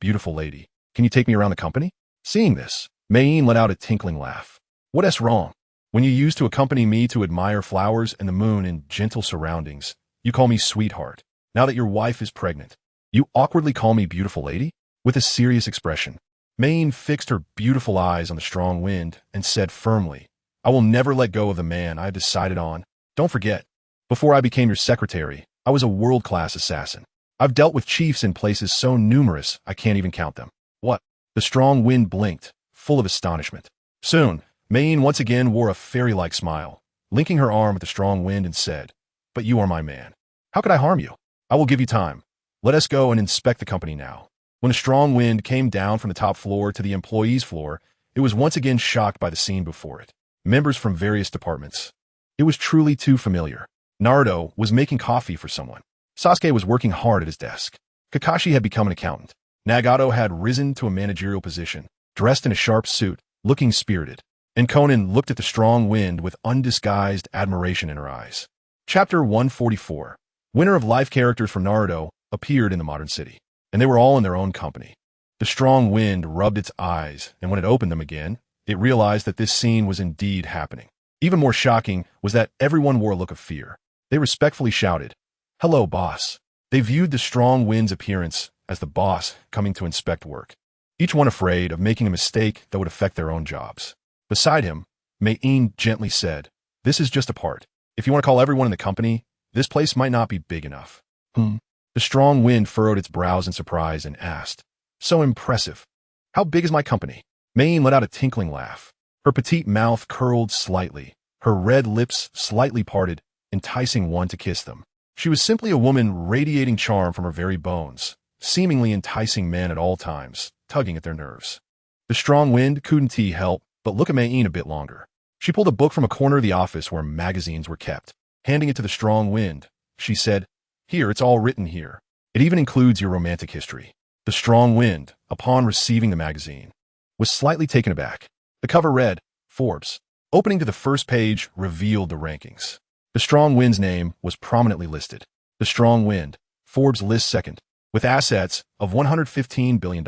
A: beautiful lady, can you take me around the company? Seeing this, Mayne let out a tinkling laugh. What's wrong? When you used to accompany me to admire flowers and the moon in gentle surroundings, you call me sweetheart. Now that your wife is pregnant, you awkwardly call me beautiful lady? With a serious expression, Mayne fixed her beautiful eyes on the strong wind and said firmly, I will never let go of the man I have decided on. Don't forget, before I became your secretary, I was a world-class assassin. I've dealt with chiefs in places so numerous I can't even count them. What? The strong wind blinked, full of astonishment. Soon, Mayne once again wore a fairy-like smile, linking her arm with the strong wind and said, but you are my man. How could I harm you? I will give you time. Let us go and inspect the company now. When a strong wind came down from the top floor to the employees' floor, it was once again shocked by the scene before it. Members from various departments. It was truly too familiar. Naruto was making coffee for someone. Sasuke was working hard at his desk. Kakashi had become an accountant. Nagato had risen to a managerial position, dressed in a sharp suit, looking spirited. And Konan looked at the strong wind with undisguised admiration in her eyes. Chapter 144. Winner of life characters from Naruto appeared in the modern city, and they were all in their own company. The strong wind rubbed its eyes, and when it opened them again, it realized that this scene was indeed happening. Even more shocking was that everyone wore a look of fear. They respectfully shouted, hello, boss. They viewed the strong wind's appearance as the boss coming to inspect work, each one afraid of making a mistake that would affect their own jobs. Beside him, Mayne gently said, this is just a part. If you want to call everyone in the company, this place might not be big enough. The strong wind furrowed its brows in surprise and asked, so impressive. How big is my company? Mayne let out a tinkling laugh. Her petite mouth curled slightly, her red lips slightly parted, enticing one to kiss them. She was simply a woman radiating charm from her very bones, seemingly enticing men at all times, tugging at their nerves. The strong wind couldn't help but look at Mayne a bit longer. She pulled a book from a corner of the office where magazines were kept. Handing it to the strong wind, she said, here, it's all written here. It even includes your romantic history. The strong wind, upon receiving the magazine, was slightly taken aback. The cover read, Forbes. Opening to the first page revealed the rankings. The strong wind's name was prominently listed. The strong wind, Forbes lists second, with assets of $115 billion.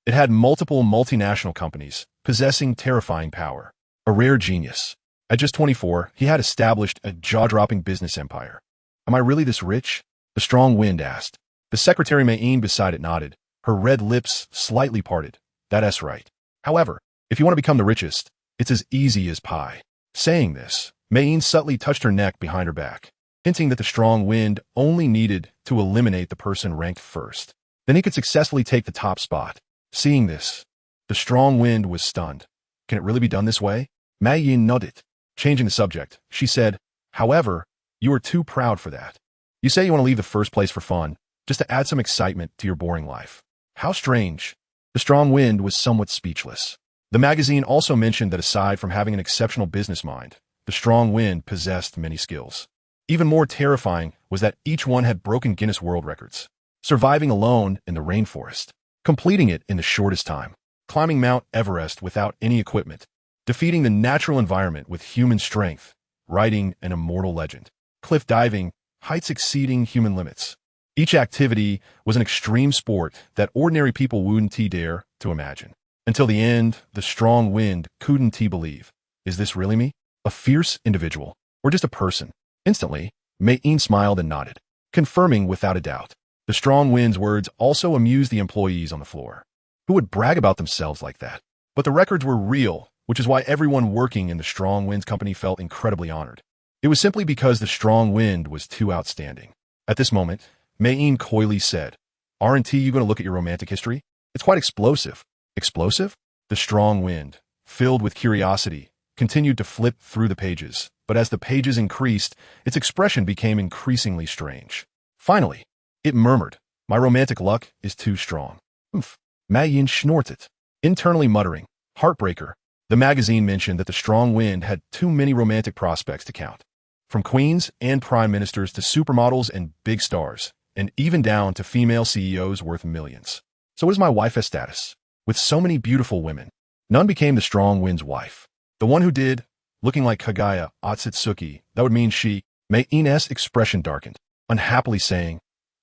A: It had multiple multinational companies, possessing terrifying power. A rare genius. At just 24, he had established a jaw-dropping business empire. Am I really this rich? The strong wind asked. The secretary Mayne beside it nodded, her red lips slightly parted. That's right. However, if you want to become the richest, it's as easy as pie. Saying this, Mayne subtly touched her neck behind her back. hinting that the strong wind only needed to eliminate the person ranked first. Then he could successfully take the top spot. Seeing this, the strong wind was stunned. Can it really be done this way? Mei Yin nodded. Changing the subject, she said, however, you are too proud for that. You say you want to leave the first place for fun, just to add some excitement to your boring life. How strange. The strong wind was somewhat speechless. The magazine also mentioned that aside from having an exceptional business mind, the strong wind possessed many skills. Even more terrifying was that each one had broken Guinness World Records, surviving alone in the rainforest, completing it in the shortest time, climbing Mount Everest without any equipment, defeating the natural environment with human strength, writing an immortal legend, cliff diving, heights exceeding human limits. Each activity was an extreme sport that ordinary people wouldn't dare to imagine. Until the end, the strong wind couldn't believe. Is this really me? A fierce individual? Or just a person? Instantly, Mei-in smiled and nodded, confirming without a doubt. The strong wind's words also amused the employees on the floor. Who would brag about themselves like that? But the records were real, which is why everyone working in the strong wind's company felt incredibly honored. It was simply because the strong wind was too outstanding. At this moment, Mei-in coyly said, "Aren't you going to look at your romantic history? It's quite explosive." Explosive? The strong wind, filled with curiosity, continued to flip through the pages, but as the pages increased, its expression became increasingly strange. Finally, it murmured, "My romantic luck is too strong." Oof. Mei Yin snorted, internally muttering, "Heartbreaker." The magazine mentioned that the strong wind had too many romantic prospects to count. From queens and prime ministers to supermodels and big stars, and even down to female CEOs worth millions. So what is my wife's status? With so many beautiful women, none became the strong wind's wife. The one who did, looking like Kagaya Otsutsuki, that would mean she. Mei-in's expression darkened, unhappily saying,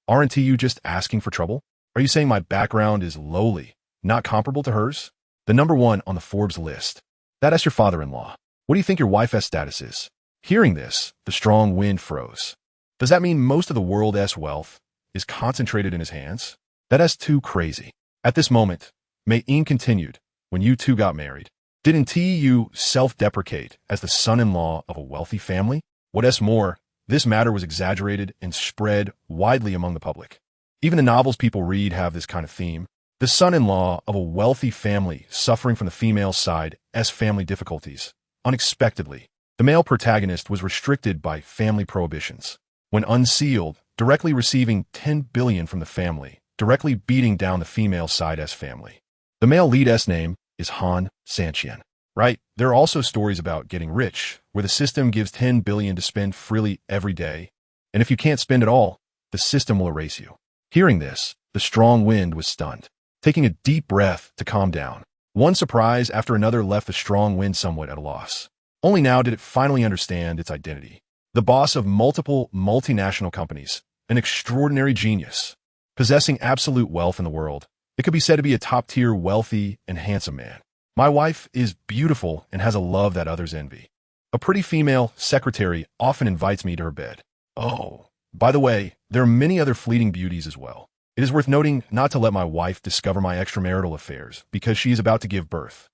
A: "Aren't you just asking for trouble? Are you saying my background is lowly, not comparable to hers? The number one on the Forbes list. That's your father-in-law. What do you think your wife's status is?" Hearing this, the strong wind froze. Does that mean most of the world's wealth is concentrated in his hands? That's too crazy. At this moment, Mei-in continued, "When you two got married, didn't you self-deprecate as the son-in-law of a wealthy family? What's more, this matter was exaggerated and spread widely among the public. Even the novels people read have this kind of theme. The son-in-law of a wealthy family suffering from the female side's family difficulties. Unexpectedly, the male protagonist was restricted by family prohibitions. When unsealed, directly receiving 10 billion from the family, directly beating down the female side's family. The male lead's name is Han Sanqian. Right? There are also stories about getting rich, where the system gives 10 billion to spend freely every day, and if you can't spend it all, the system will erase you." Hearing this, the strong wind was stunned, taking a deep breath to calm down. One surprise after another left the strong wind somewhat at a loss. Only now did it finally understand its identity. The boss of multiple multinational companies, an extraordinary genius, possessing absolute wealth in the world. It could be said to be a top-tier wealthy and handsome man. My wife is beautiful and has a love that others envy. A pretty female secretary often invites me to her bed. Oh, by the way, there are many other fleeting beauties as well. It is worth noting not to let my wife discover my extramarital affairs because she is about to give birth.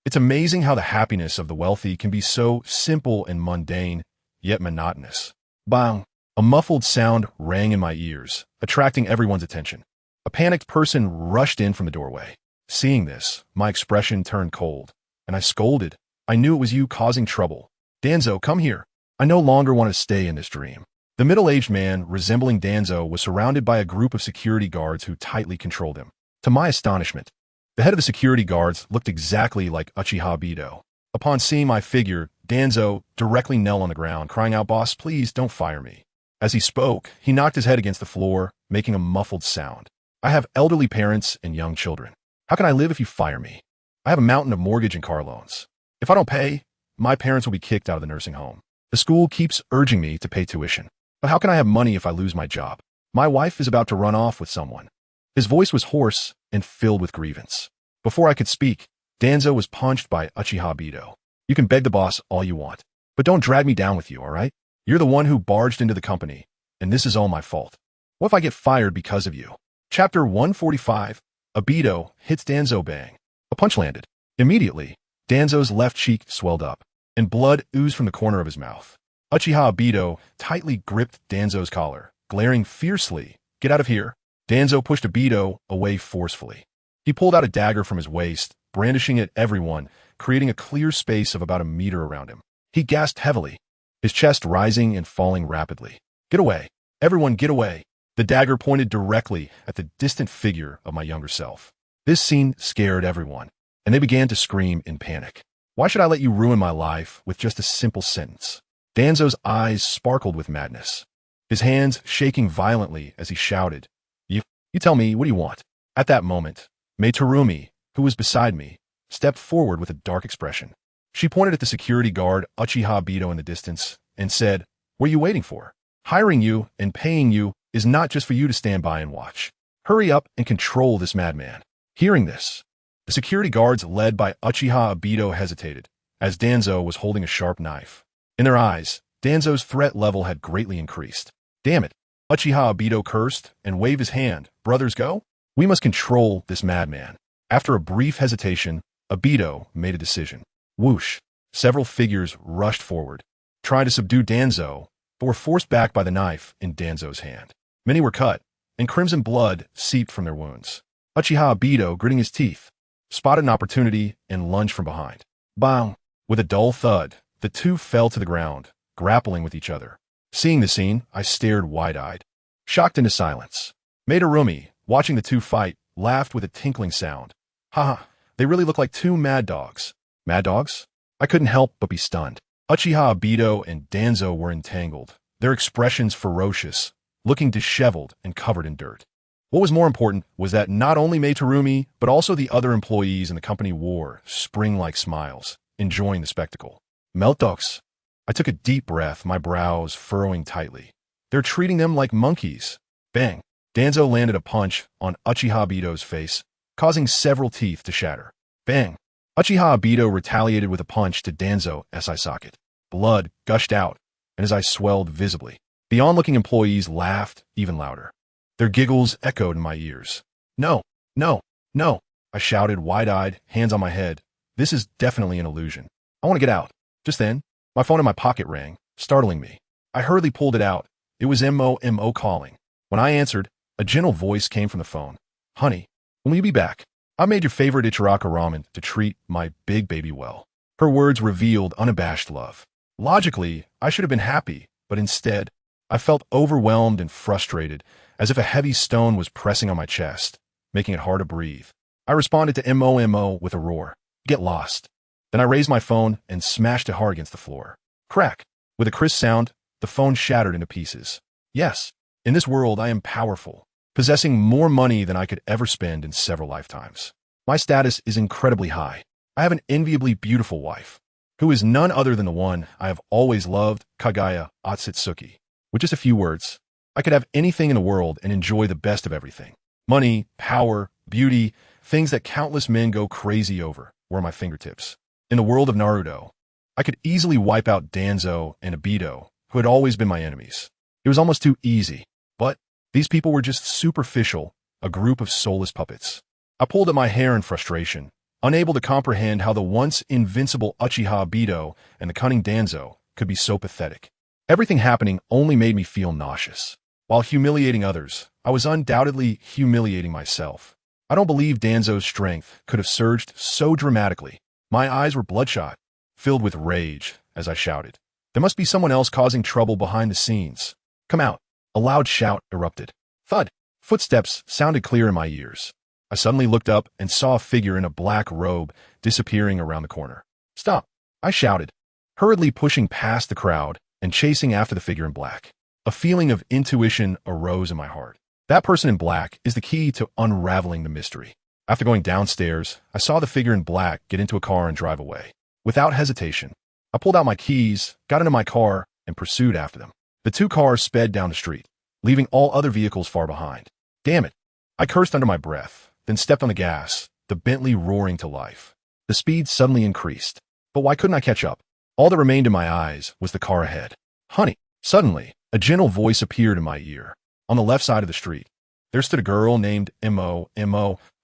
A: It's amazing how the happiness of the wealthy can be so simple and mundane, yet monotonous. Bang! A muffled sound rang in my ears, attracting everyone's attention. A panicked person rushed in from the doorway. Seeing this, my expression turned cold, and I scolded. "I knew it was you causing trouble. Danzo, come here. I no longer want to stay in this dream." The middle-aged man, resembling Danzo, was surrounded by a group of security guards who tightly controlled him. To my astonishment, the head of the security guards looked exactly like Uchiha Bido. Upon seeing my figure, Danzo directly knelt on the ground, crying out, "Boss, please don't fire me." As he spoke, he knocked his head against the floor, making a muffled sound. "I have elderly parents and young children. How can I live if you fire me? I have a mountain of mortgage and car loans. If I don't pay, my parents will be kicked out of the nursing home. The school keeps urging me to pay tuition. But how can I have money if I lose my job? My wife is about to run off with someone." His voice was hoarse and filled with grievance. Before I could speak, Danzo was punched by Uchiha Bido. "You can beg the boss all you want, but don't drag me down with you, all right? You're the one who barged into the company, and this is all my fault. What if I get fired because of you?" Chapter 145. Abido hits Danzo bang. A punch landed. Immediately, Danzo's left cheek swelled up, and blood oozed from the corner of his mouth. Uchiha Obito tightly gripped Danzo's collar, glaring fiercely. Get out of here. Danzo pushed Obito away forcefully. He pulled out a dagger from his waist, brandishing it at everyone, creating a clear space of about a meter around him. He gasped heavily, his chest rising and falling rapidly. Get away. Everyone get away. The dagger pointed directly at the distant figure of my younger self. This scene scared everyone, and they began to scream in panic. Why should I let you ruin my life with just a simple sentence? Danzo's eyes sparkled with madness, his hands shaking violently as he shouted, You tell me, what do you want? At that moment, Mei Terumi, who was beside me, stepped forward with a dark expression. She pointed at the security guard Uchiha Obito in the distance and said, What are you waiting for? Hiring you and paying you is not just for you to stand by and watch. Hurry up and control this madman. Hearing this, the security guards led by Uchiha Obito hesitated, as Danzo was holding a sharp knife. In their eyes, Danzo's threat level had greatly increased. Damn it, Uchiha Obito cursed and waved his hand. Brothers, go? We must control this madman. After a brief hesitation, Obito made a decision. Whoosh! Several figures rushed forward, trying to subdue Danzo, but were forced back by the knife in Danzo's hand. Many were cut, and crimson blood seeped from their wounds. Uchiha Obito, gritting his teeth, spotted an opportunity and lunged from behind. Bang! With a dull thud, the two fell to the ground, grappling with each other. Seeing the scene, I stared wide-eyed, shocked into silence. Mei Terumi, watching the two fight, laughed with a tinkling sound. Haha, they really look like two mad dogs. Mad dogs? I couldn't help but be stunned. Uchiha Obito and Danzo were entangled, their expressions ferocious, looking disheveled and covered in dirt. What was more important was that not only Mei Terumi, but also the other employees in the company wore spring-like smiles, enjoying the spectacle. Meltdogs. I took a deep breath, my brows furrowing tightly. They're treating them like monkeys. Bang! Danzo landed a punch on Uchiha Obito's face, causing several teeth to shatter. Bang! Uchiha Obito retaliated with a punch to Danzo's eye socket. Blood gushed out, and his eyes swelled visibly. The onlooking employees laughed even louder. Their giggles echoed in my ears. No, no, no, I shouted wide-eyed, hands on my head. This is definitely an illusion. I want to get out. Just then, my phone in my pocket rang, startling me. I hurriedly pulled it out. It was Mo calling. When I answered, a gentle voice came from the phone. Honey, when will you be back? I made your favorite Ichiraka ramen to treat my big baby well. Her words revealed unabashed love. Logically, I should have been happy, but instead, I felt overwhelmed and frustrated, as if a heavy stone was pressing on my chest, making it hard to breathe. I responded to Mo with a roar. Get lost. Then I raised my phone and smashed it hard against the floor. Crack! With a crisp sound, the phone shattered into pieces. Yes, in this world I am powerful, possessing more money than I could ever spend in several lifetimes. My status is incredibly high. I have an enviably beautiful wife, who is none other than the one I have always loved, Kagaya Otsutsuki. With just a few words, I could have anything in the world and enjoy the best of everything. Money, power, beauty, things that countless men go crazy over, were at my fingertips. In the world of Naruto, I could easily wipe out Danzo and Obito, who had always been my enemies. It was almost too easy, but these people were just superficial, a group of soulless puppets. I pulled at my hair in frustration, unable to comprehend how the once invincible Uchiha Obito and the cunning Danzo could be so pathetic. Everything happening only made me feel nauseous. While humiliating others, I was undoubtedly humiliating myself. I don't believe Danzo's strength could have surged so dramatically. My eyes were bloodshot, filled with rage, as I shouted. There must be someone else causing trouble behind the scenes. Come out. A loud shout erupted. Thud. Footsteps sounded clear in my ears. I suddenly looked up and saw a figure in a black robe disappearing around the corner. Stop! I shouted, hurriedly pushing past the crowd and chasing after the figure in black. A feeling of intuition arose in my heart. That person in black is the key to unraveling the mystery. After going downstairs, I saw the figure in black get into a car and drive away. Without hesitation, I pulled out my keys, got into my car, and pursued after them. The two cars sped down the street, leaving all other vehicles far behind. Damn it! I cursed under my breath, then stepped on the gas, the Bentley roaring to life. The speed suddenly increased, but why couldn't I catch up? All that remained in my eyes was the car ahead. Honey! Suddenly, a gentle voice appeared in my ear. On the left side of the street, there stood a girl named Mo,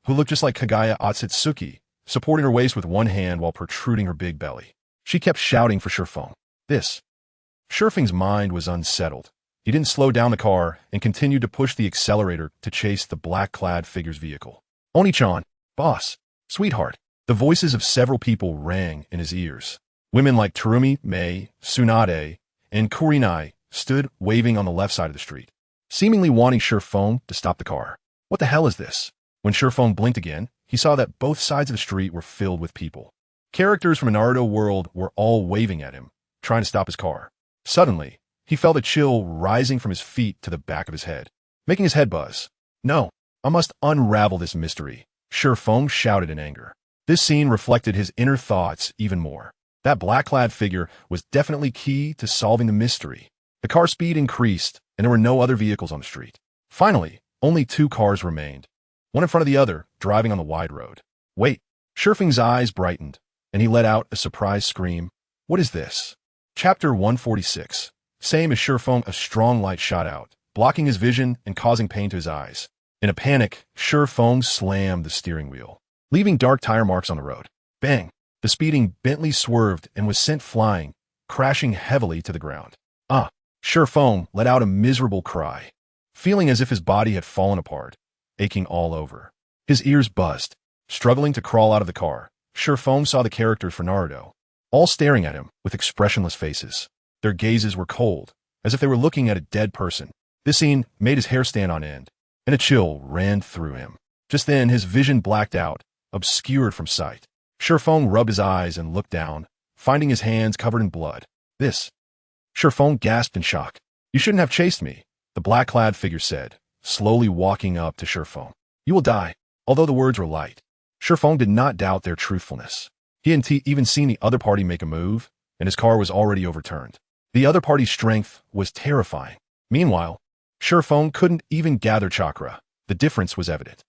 A: who looked just like Kagaya Otsutsuki, supporting her waist with one hand while protruding her big belly. She kept shouting for Shurfong. This. Shurfeng's mind was unsettled. He didn't slow down the car and continued to push the accelerator to chase the black-clad figure's vehicle. Oni-chan, boss, sweetheart. The voices of several people rang in his ears. Women like Terumi, Mei, Tsunade, and Kunai stood waving on the left side of the street, seemingly wanting Shurfeng to stop the car. What the hell is this? When Shurfeng blinked again, he saw that both sides of the street were filled with people. Characters from a Naruto world were all waving at him, trying to stop his car. Suddenly, he felt a chill rising from his feet to the back of his head, making his head buzz. No, I must unravel this mystery, Shurfeng shouted in anger. This scene reflected his inner thoughts even more. That black-clad figure was definitely key to solving the mystery. The car speed increased, and there were no other vehicles on the street. Finally, only 2 cars remained, one in front of the other, driving on the wide road. Wait, Shurfeng's eyes brightened, and he let out a surprised scream. What is this? Chapter 146. Same as Shurfeng, a strong light shot out, blocking his vision and causing pain to his eyes. In a panic, Shurfeng slammed the steering wheel, leaving dark tire marks on the road. Bang! The speeding Bentley swerved and was sent flying, crashing heavily to the ground. Shurfeng let out a miserable cry, feeling as if his body had fallen apart, aching all over. His ears buzzed. Struggling to crawl out of the car, Shurfeng saw the characters for Naruto, all staring at him with expressionless faces. Their gazes were cold, as if they were looking at a dead person. This scene made his hair stand on end, and a chill ran through him. Just then, his vision blacked out, obscured from sight. Shurfeng rubbed his eyes and looked down, finding his hands covered in blood. Shurfeng gasped in shock. You shouldn't have chased me, the black-clad figure said, slowly walking up to Shurfeng. You will die. Although the words were light, Shurfeng did not doubt their truthfulness. He hadn't even seen the other party make a move, and his car was already overturned. The other party's strength was terrifying. Meanwhile, Shurfeng couldn't even gather chakra. The difference was evident.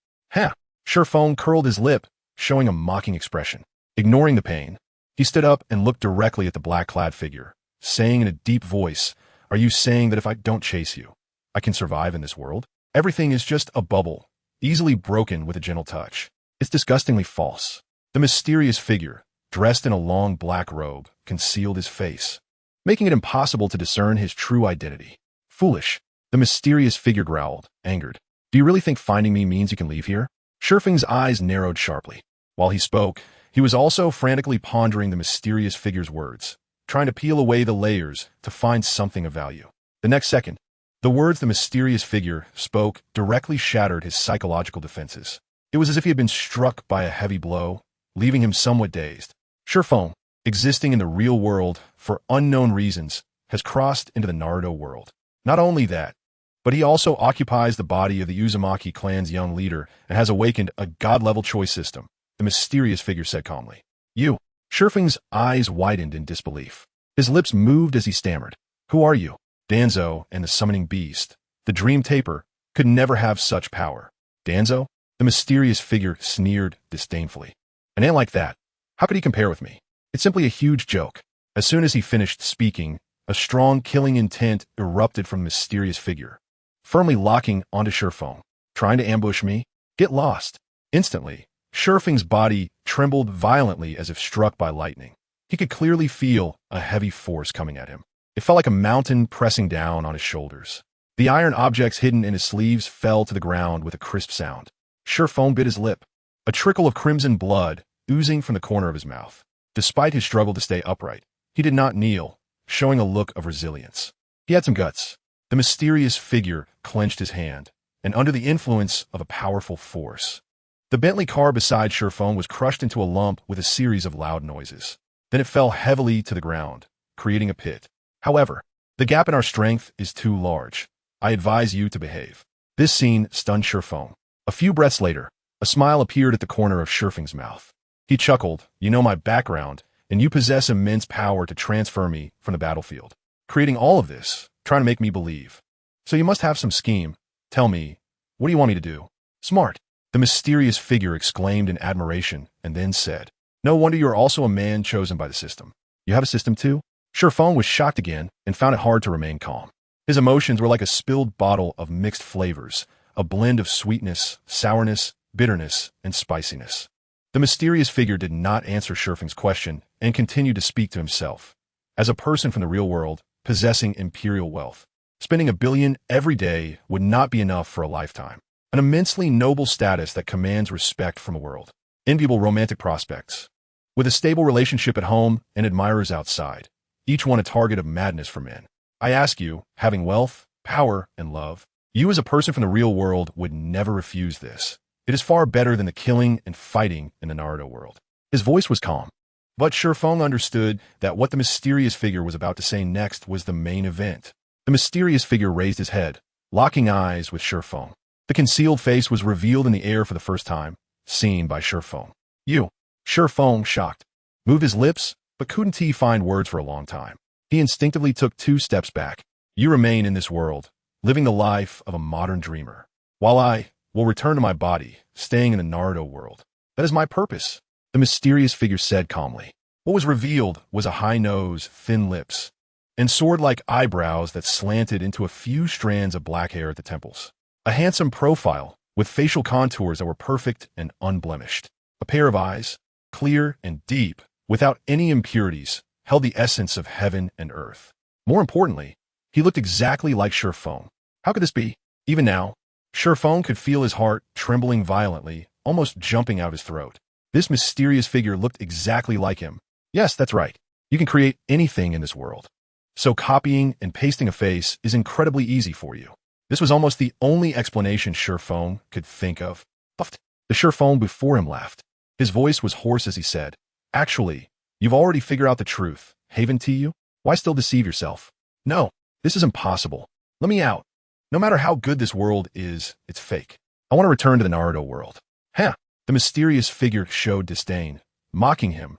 A: Shurfeng curled his lip, showing a mocking expression. Ignoring the pain, he stood up and looked directly at the black-clad figure, saying in a deep voice, Are you saying that if I don't chase you, I can survive in this world? Everything is just a bubble, easily broken with a gentle touch. It's disgustingly false. The mysterious figure, dressed in a long black robe, concealed his face, making it impossible to discern his true identity. Foolish, the mysterious figure growled, angered. Do you really think finding me means you can leave here? Shurfeng's eyes narrowed sharply. While he spoke, he was also frantically pondering the mysterious figure's words, trying to peel away the layers to find something of value. The next second, the words the mysterious figure spoke directly shattered his psychological defenses. It was as if he had been struck by a heavy blow, leaving him somewhat dazed. Shurfeng, existing in the real world for unknown reasons, has crossed into the Naruto world. Not only that, but he also occupies the body of the Uzumaki clan's young leader and has awakened a god-level choice system, the mysterious figure said calmly. You. Shurfeng's eyes widened in disbelief. His lips moved as he stammered. Who are you? Danzo and the summoning beast, the dream taper, could never have such power. Danzo? The mysterious figure sneered disdainfully. An ant like that, how could he compare with me? It's simply a huge joke. As soon as he finished speaking, a strong killing intent erupted from the mysterious figure, firmly locking onto Shurfeng. Trying to ambush me? Get lost. Instantly, Shurfeng's body trembled violently as if struck by lightning. He could clearly feel a heavy force coming at him. It felt like a mountain pressing down on his shoulders. The iron objects hidden in his sleeves fell to the ground with a crisp sound. Shurfeng bit his lip, a trickle of crimson blood oozing from the corner of his mouth. Despite his struggle to stay upright, he did not kneel, showing a look of resilience. He had some guts. The mysterious figure clenched his hand, and under the influence of a powerful force, the Bentley car beside Shurfeng was crushed into a lump with a series of loud noises. Then it fell heavily to the ground, creating a pit. However, the gap in our strength is too large. I advise you to behave. This scene stunned Shurfeng. A few breaths later, a smile appeared at the corner of Shurfeng's mouth. He chuckled. You know my background, and you possess immense power to transfer me from the battlefield, creating all of this, trying to make me believe. So you must have some scheme. Tell me, what do you want me to do? Smart. The mysterious figure exclaimed in admiration and then said, No wonder you are also a man chosen by the system. You have a system too? Shurfeng was shocked again and found it hard to remain calm. His emotions were like a spilled bottle of mixed flavors, a blend of sweetness, sourness, bitterness, and spiciness. The mysterious figure did not answer Shurfeng's question and continued to speak to himself. As a person from the real world, possessing imperial wealth. Spending $1 billion every day would not be enough for a lifetime. An immensely noble status that commands respect from the world. Enviable romantic prospects. With a stable relationship at home and admirers outside, each one a target of madness for men. I ask you, having wealth, power, and love, you as a person from the real world would never refuse this. It is far better than the killing and fighting in the Naruto world. His voice was calm, but Shifeng understood that what the mysterious figure was about to say next was the main event. The mysterious figure raised his head, locking eyes with Shifeng. The concealed face was revealed in the air for the first time, seen by Shifeng. You. Shifeng, shocked, moved his lips, but couldn't he find words for a long time. He instinctively took 2 steps back. You remain in this world, living the life of a modern dreamer, while I will return to my body, staying in the Naruto world. That is my purpose, the mysterious figure said calmly. What was revealed was a high nose, thin lips, and sword-like eyebrows that slanted into a few strands of black hair at the temples. A handsome profile, with facial contours that were perfect and unblemished. A pair of eyes, clear and deep, without any impurities, held the essence of heaven and earth. More importantly, he looked exactly like Shifeng. How could this be? Even now, Shifeng could feel his heart trembling violently, almost jumping out his throat. This mysterious figure looked exactly like him. Yes, that's right. You can create anything in this world. So copying and pasting a face is incredibly easy for you. This was almost the only explanation Shifeng could think of. Puffed. The Shifeng before him laughed. His voice was hoarse as he said, "Actually, you've already figured out the truth, haven't you? Why still deceive yourself? No, this is impossible. Let me out. No matter how good this world is, it's fake. I want to return to the Naruto world." Huh. The mysterious figure showed disdain, mocking him.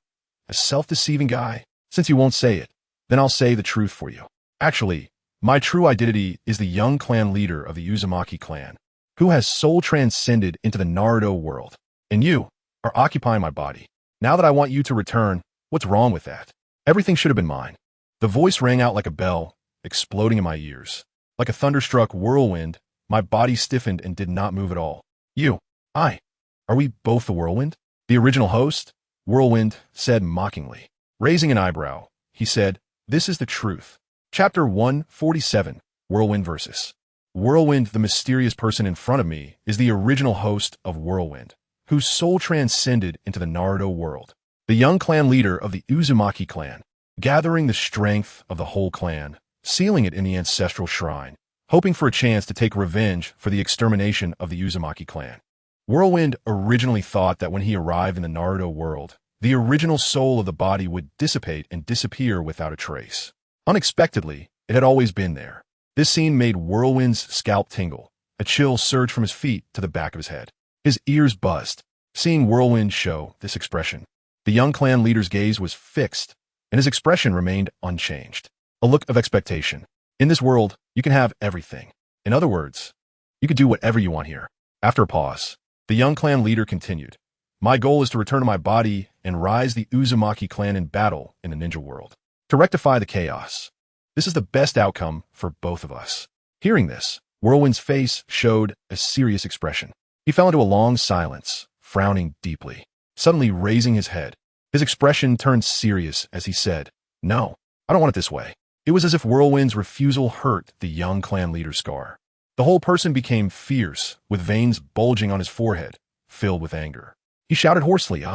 A: A self-deceiving guy? Since you won't say it, then I'll say the truth for you. Actually, my true identity is the young clan leader of the Uzumaki clan, who has soul transcended into the Naruto world. And you are occupying my body. Now that I want you to return, what's wrong with that? Everything should have been mine. The voice rang out like a bell, exploding in my ears. Like a thunderstruck whirlwind, my body stiffened and did not move at all. Are we both the whirlwind? The original host? Whirlwind said mockingly. Raising an eyebrow, he said, "This is the truth." Chapter 147, Whirlwind versus. Whirlwind, the mysterious person in front of me, is the original host of Whirlwind, whose soul transcended into the Naruto world. The young clan leader of the Uzumaki clan, gathering the strength of the whole clan, sealing it in the ancestral shrine, hoping for a chance to take revenge for the extermination of the Uzumaki clan. Whirlwind originally thought that when he arrived in the Naruto world, the original soul of the body would dissipate and disappear without a trace. Unexpectedly, it had always been there. This scene made Whirlwind's scalp tingle. A chill surged from his feet to the back of his head. His ears buzzed, seeing Whirlwind show this expression. The young clan leader's gaze was fixed, and his expression remained unchanged. A look of expectation. In this world, you can have everything. In other words, you could do whatever you want here. After a pause, the young clan leader continued. My goal is to return to my body and rise the Uzumaki clan in battle in the ninja world. To rectify the chaos. This is the best outcome for both of us. Hearing this, Whirlwind's face showed a serious expression. He fell into a long silence, frowning deeply, suddenly raising his head. His expression turned serious as he said, "No, I don't want it this way." It was as if Whirlwind's refusal hurt the young clan leader's scar. The whole person became fierce, with veins bulging on his forehead, filled with anger. He shouted hoarsely,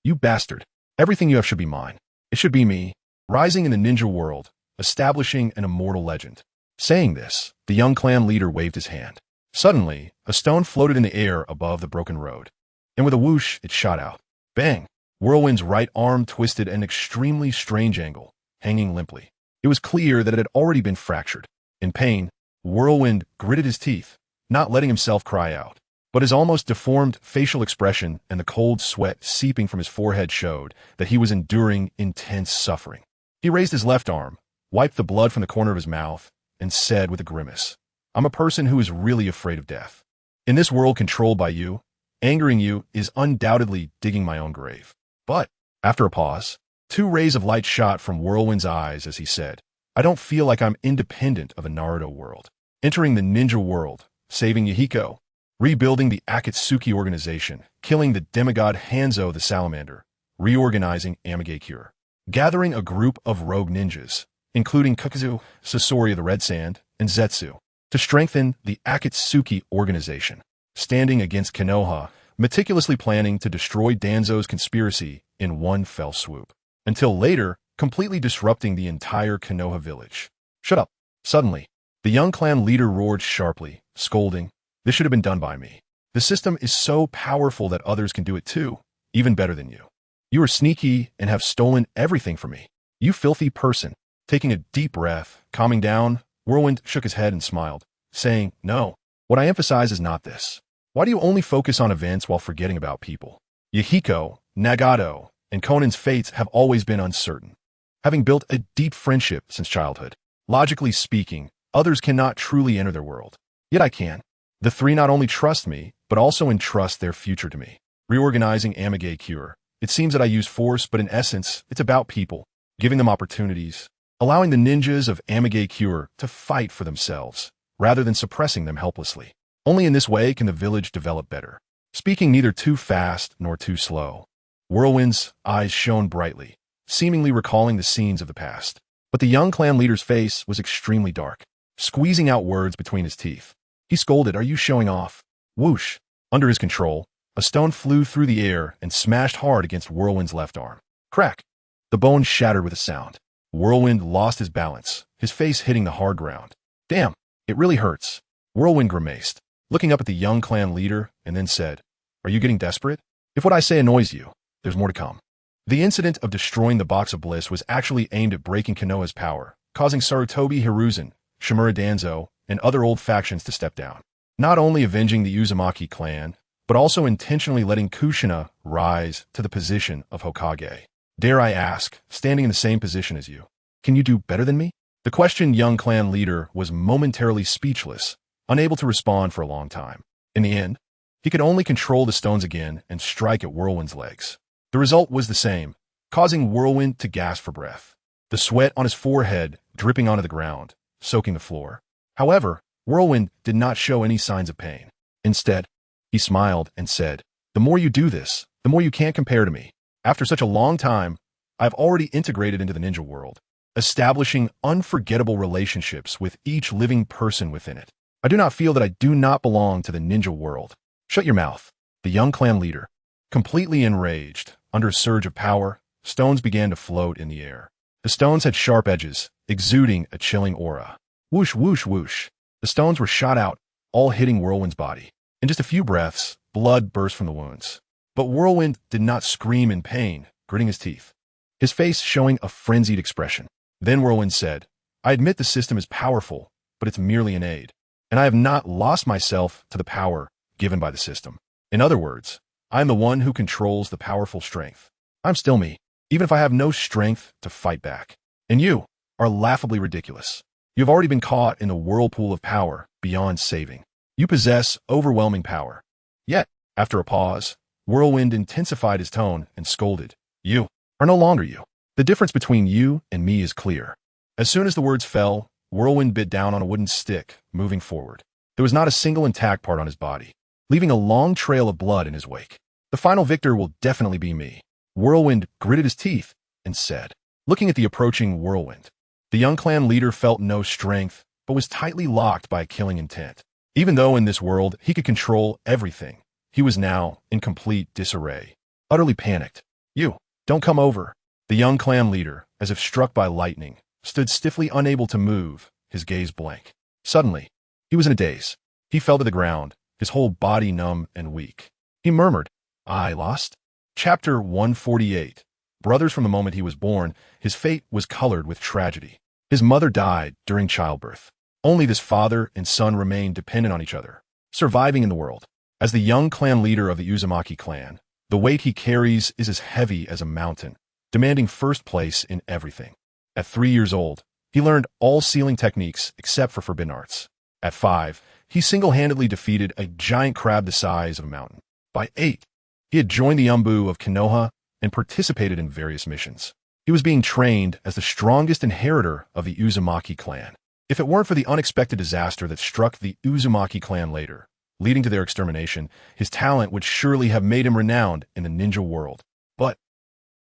A: "You bastard. Everything you have should be mine. It should be me, rising in the ninja world, establishing an immortal legend." Saying this, the young clan leader waved his hand. Suddenly, a stone floated in the air above the broken road, and with a whoosh, it shot out. Bang! Whirlwind's right arm twisted at an extremely strange angle, hanging limply. It was clear that it had already been fractured. In pain, Whirlwind gritted his teeth, not letting himself cry out. But his almost deformed facial expression and the cold sweat seeping from his forehead showed that he was enduring intense suffering. He raised his left arm, wiped the blood from the corner of his mouth, and said with a grimace, "I'm a person who is really afraid of death. In this world controlled by you, angering you is undoubtedly digging my own grave." But, after a pause, 2 rays of light shot from Whirlwind's eyes as he said, "I don't feel like I'm independent of the Naruto world. Entering the ninja world, saving Yahiko, rebuilding the Akatsuki organization, killing the demigod Hanzo the Salamander, reorganizing Amigakure, gathering a group of rogue ninjas, including Kukuzu, Sasori of the Red Sand, and Zetsu, to strengthen the Akatsuki organization, standing against Konoha, meticulously planning to destroy Danzo's conspiracy in one fell swoop, until later completely disrupting the entire Konoha village. Shut up. Suddenly, the young clan leader roared sharply, scolding, "This should have been done by me. The system is so powerful that others can do it too, even better than you. You are sneaky and have stolen everything from me. You filthy person." Taking a deep breath, calming down, Whirlwind shook his head and smiled, saying, "No, what I emphasize is not this. Why do you only focus on events while forgetting about people? Yahiko, Nagato, and Konan's fates have always been uncertain. Having built a deep friendship since childhood, logically speaking, others cannot truly enter their world. Yet I can. The three not only trust me, but also entrust their future to me. Reorganizing Amage Cure. It seems that I use force, but in essence, it's about people, giving them opportunities, allowing the ninjas of Amage Cure to fight for themselves, rather than suppressing them helplessly. Only in this way can the village develop better. Speaking neither too fast nor too slow." Whirlwind's eyes shone brightly, seemingly recalling the scenes of the past. But the young clan leader's face was extremely dark, squeezing out words between his teeth. He scolded, "Are you showing off?" Whoosh! Under his control, a stone flew through the air and smashed hard against Whirlwind's left arm. Crack! The bone shattered with a sound. Whirlwind lost his balance, his face hitting the hard ground. "Damn, it really hurts." Whirlwind grimaced, looking up at the young clan leader, and then said, "Are you getting desperate? If what I say annoys you, there's more to come." The incident of destroying the Box of Bliss was actually aimed at breaking Konoha's power, causing Sarutobi Hiruzen, Shimura Danzo, and other old factions to step down. Not only avenging the Uzumaki clan, but also intentionally letting Kushina rise to the position of Hokage. "Dare I ask, standing in the same position as you, can you do better than me?" The questioned young clan leader was momentarily speechless, unable to respond for a long time. In the end, he could only control the stones again and strike at Whirlwind's legs. The result was the same, causing Whirlwind to gasp for breath, the sweat on his forehead dripping onto the ground, soaking the floor. However, Whirlwind did not show any signs of pain. Instead, he smiled and said, "The more you do this, the more you can't compare to me. After such a long time, I've already integrated into the ninja world, establishing unforgettable relationships with each living person within it. I do not feel that I do not belong to the ninja world." "Shut your mouth." The young clan leader, completely enraged, under a surge of power, stones began to float in the air. The stones had sharp edges, exuding a chilling aura. Whoosh, whoosh, whoosh. The stones were shot out, all hitting Whirlwind's body. In just a few breaths, blood burst from the wounds. But Whirlwind did not scream in pain, gritting his teeth, his face showing a frenzied expression. Then Whirlwind said, "I admit the system is powerful, but it's merely an aid, and I have not lost myself to the power given by the system. In other words, I am the one who controls the powerful strength. I'm still me, even if I have no strength to fight back. And you are laughably ridiculous. You have already been caught in a whirlpool of power beyond saving. You possess overwhelming power." Yet, after a pause, Whirlwind intensified his tone and scolded, "You are no longer you. The difference between you and me is clear." As soon as the words fell, Whirlwind bit down on a wooden stick, moving forward. There was not a single intact part on his body, leaving a long trail of blood in his wake. "The final victor will definitely be me." Whirlwind gritted his teeth and said, looking at the approaching Whirlwind. The young clan leader felt no strength, but was tightly locked by a killing intent. Even though in this world he could control everything, he was now in complete disarray, utterly panicked. "You, don't come over." The young clan leader, as if struck by lightning, stood stiffly unable to move, his gaze blank. Suddenly, he was in a daze. He fell to the ground, his whole body numb and weak. He murmured, "I lost?" Chapter 148. Brothers from the moment he was born, his fate was colored with tragedy. His mother died during childbirth. Only this father and son remained dependent on each other, surviving in the world. As the young clan leader of the Uzumaki clan, the weight he carries is as heavy as a mountain, demanding first place in everything. At 3 years old, he learned all sealing techniques except for forbidden arts. At 5, he single-handedly defeated a giant crab the size of a mountain. By 8, he had joined the Umbu of Konoha and participated in various missions. He was being trained as the strongest inheritor of the Uzumaki clan. If it weren't for the unexpected disaster that struck the Uzumaki clan later, leading to their extermination, his talent would surely have made him renowned in the ninja world. But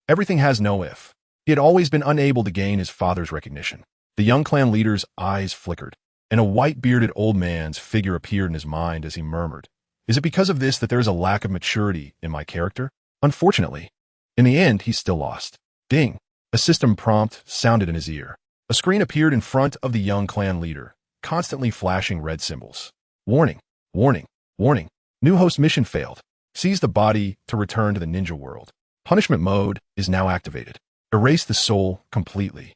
A: everything has no if. He had always been unable to gain his father's recognition. The young clan leader's eyes flickered, and a white-bearded old man's figure appeared in his mind as he murmured, "Is it because of this that there is a lack of maturity in my character?" Unfortunately, in the end, he still lost. Ding! A system prompt sounded in his ear. A screen appeared in front of the young clan leader, constantly flashing red symbols. Warning! Warning! Warning! New host mission failed. Seize the body to return to the ninja world. Punishment mode is now activated. Erase the soul completely.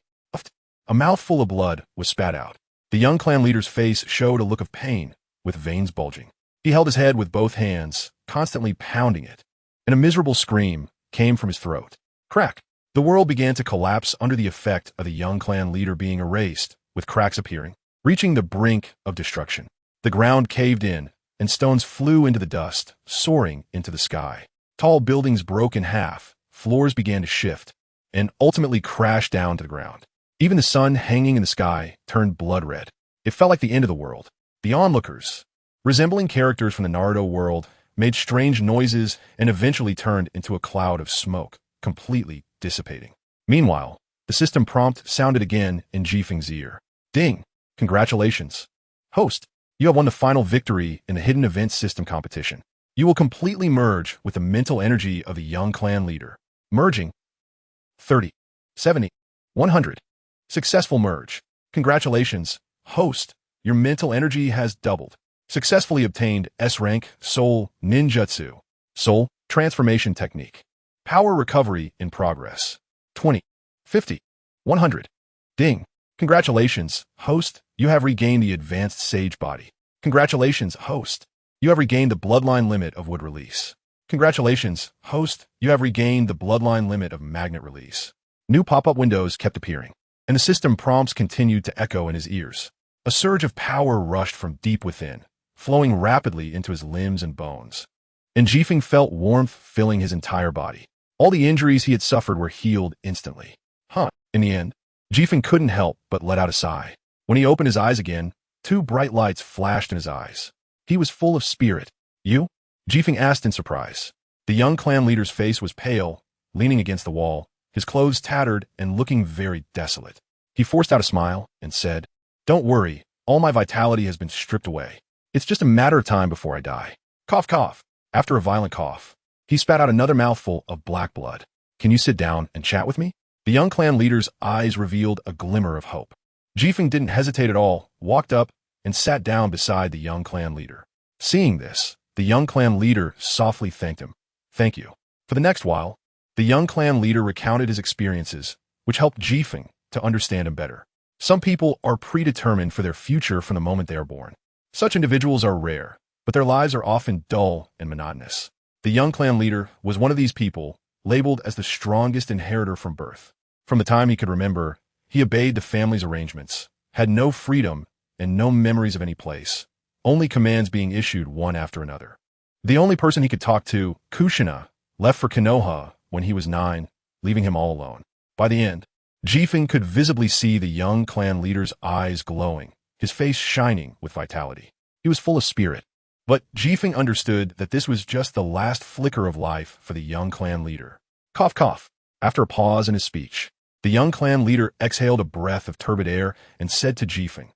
A: A mouthful of blood was spat out. The young clan leader's face showed a look of pain, with veins bulging. He held his head with both hands, constantly pounding it, and a miserable scream came from his throat. Crack! The world began to collapse under the effect of the young clan leader being erased, with cracks appearing, reaching the brink of destruction. The ground caved in, and stones flew into the dust, soaring into the sky. Tall buildings broke in half, floors began to shift, and ultimately crashed down to the ground. Even the sun hanging in the sky turned blood red. It felt like the end of the world. The onlookers, resembling characters from the Naruto world, made strange noises and eventually turned into a cloud of smoke, completely dissipating. Meanwhile, the system prompt sounded again in Jifeng's ear. Ding! Congratulations. Host, you have won the final victory in the hidden events system competition. You will completely merge with the mental energy of the young clan leader. Merging. 30, 70, 100. Successful merge. Congratulations, host. Your mental energy has doubled. Successfully obtained S rank Soul Ninjutsu. Soul Transformation Technique. Power recovery in progress. 20, 50, 100. Ding. Congratulations, host. You have regained the advanced sage body. Congratulations, host. You have regained the bloodline limit of wood release. Congratulations, host. You have regained the bloodline limit of magnet release. New pop-up windows kept appearing, and the system prompts continued to echo in his ears. A surge of power rushed from deep within, flowing rapidly into his limbs and bones. And Jifeng felt warmth filling his entire body. All the injuries he had suffered were healed instantly. In the end, Jifeng couldn't help but let out a sigh. When he opened his eyes again, two bright lights flashed in his eyes. He was full of spirit. You? Jifeng asked in surprise. The young clan leader's face was pale, leaning against the wall, his clothes tattered and looking very desolate. He forced out a smile and said, "Don't worry, all my vitality has been stripped away. It's just a matter of time before I die." Cough, cough. After a violent cough, he spat out another mouthful of black blood. "Can you sit down and chat with me?" The young clan leader's eyes revealed a glimmer of hope. Jifeng didn't hesitate at all, walked up, and sat down beside the young clan leader. Seeing this, the young clan leader softly thanked him. "Thank you." For the next while, the young clan leader recounted his experiences, which helped Jifeng to understand him better. Some people are predetermined for their future from the moment they are born. Such individuals are rare, but their lives are often dull and monotonous. The young clan leader was one of these people, labeled as the strongest inheritor from birth. From the time he could remember, he obeyed the family's arrangements, had no freedom and no memories of any place, only commands being issued one after another. The only person he could talk to, Kushina, left for Konoha when he was 9, leaving him all alone. By the end, Jifeng could visibly see the young clan leader's eyes glowing, his face shining with vitality. He was full of spirit. But Jifeng understood that this was just the last flicker of life for the young clan leader. Cough, cough. After a pause in his speech, the young clan leader exhaled a breath of turbid air and said to Jifeng,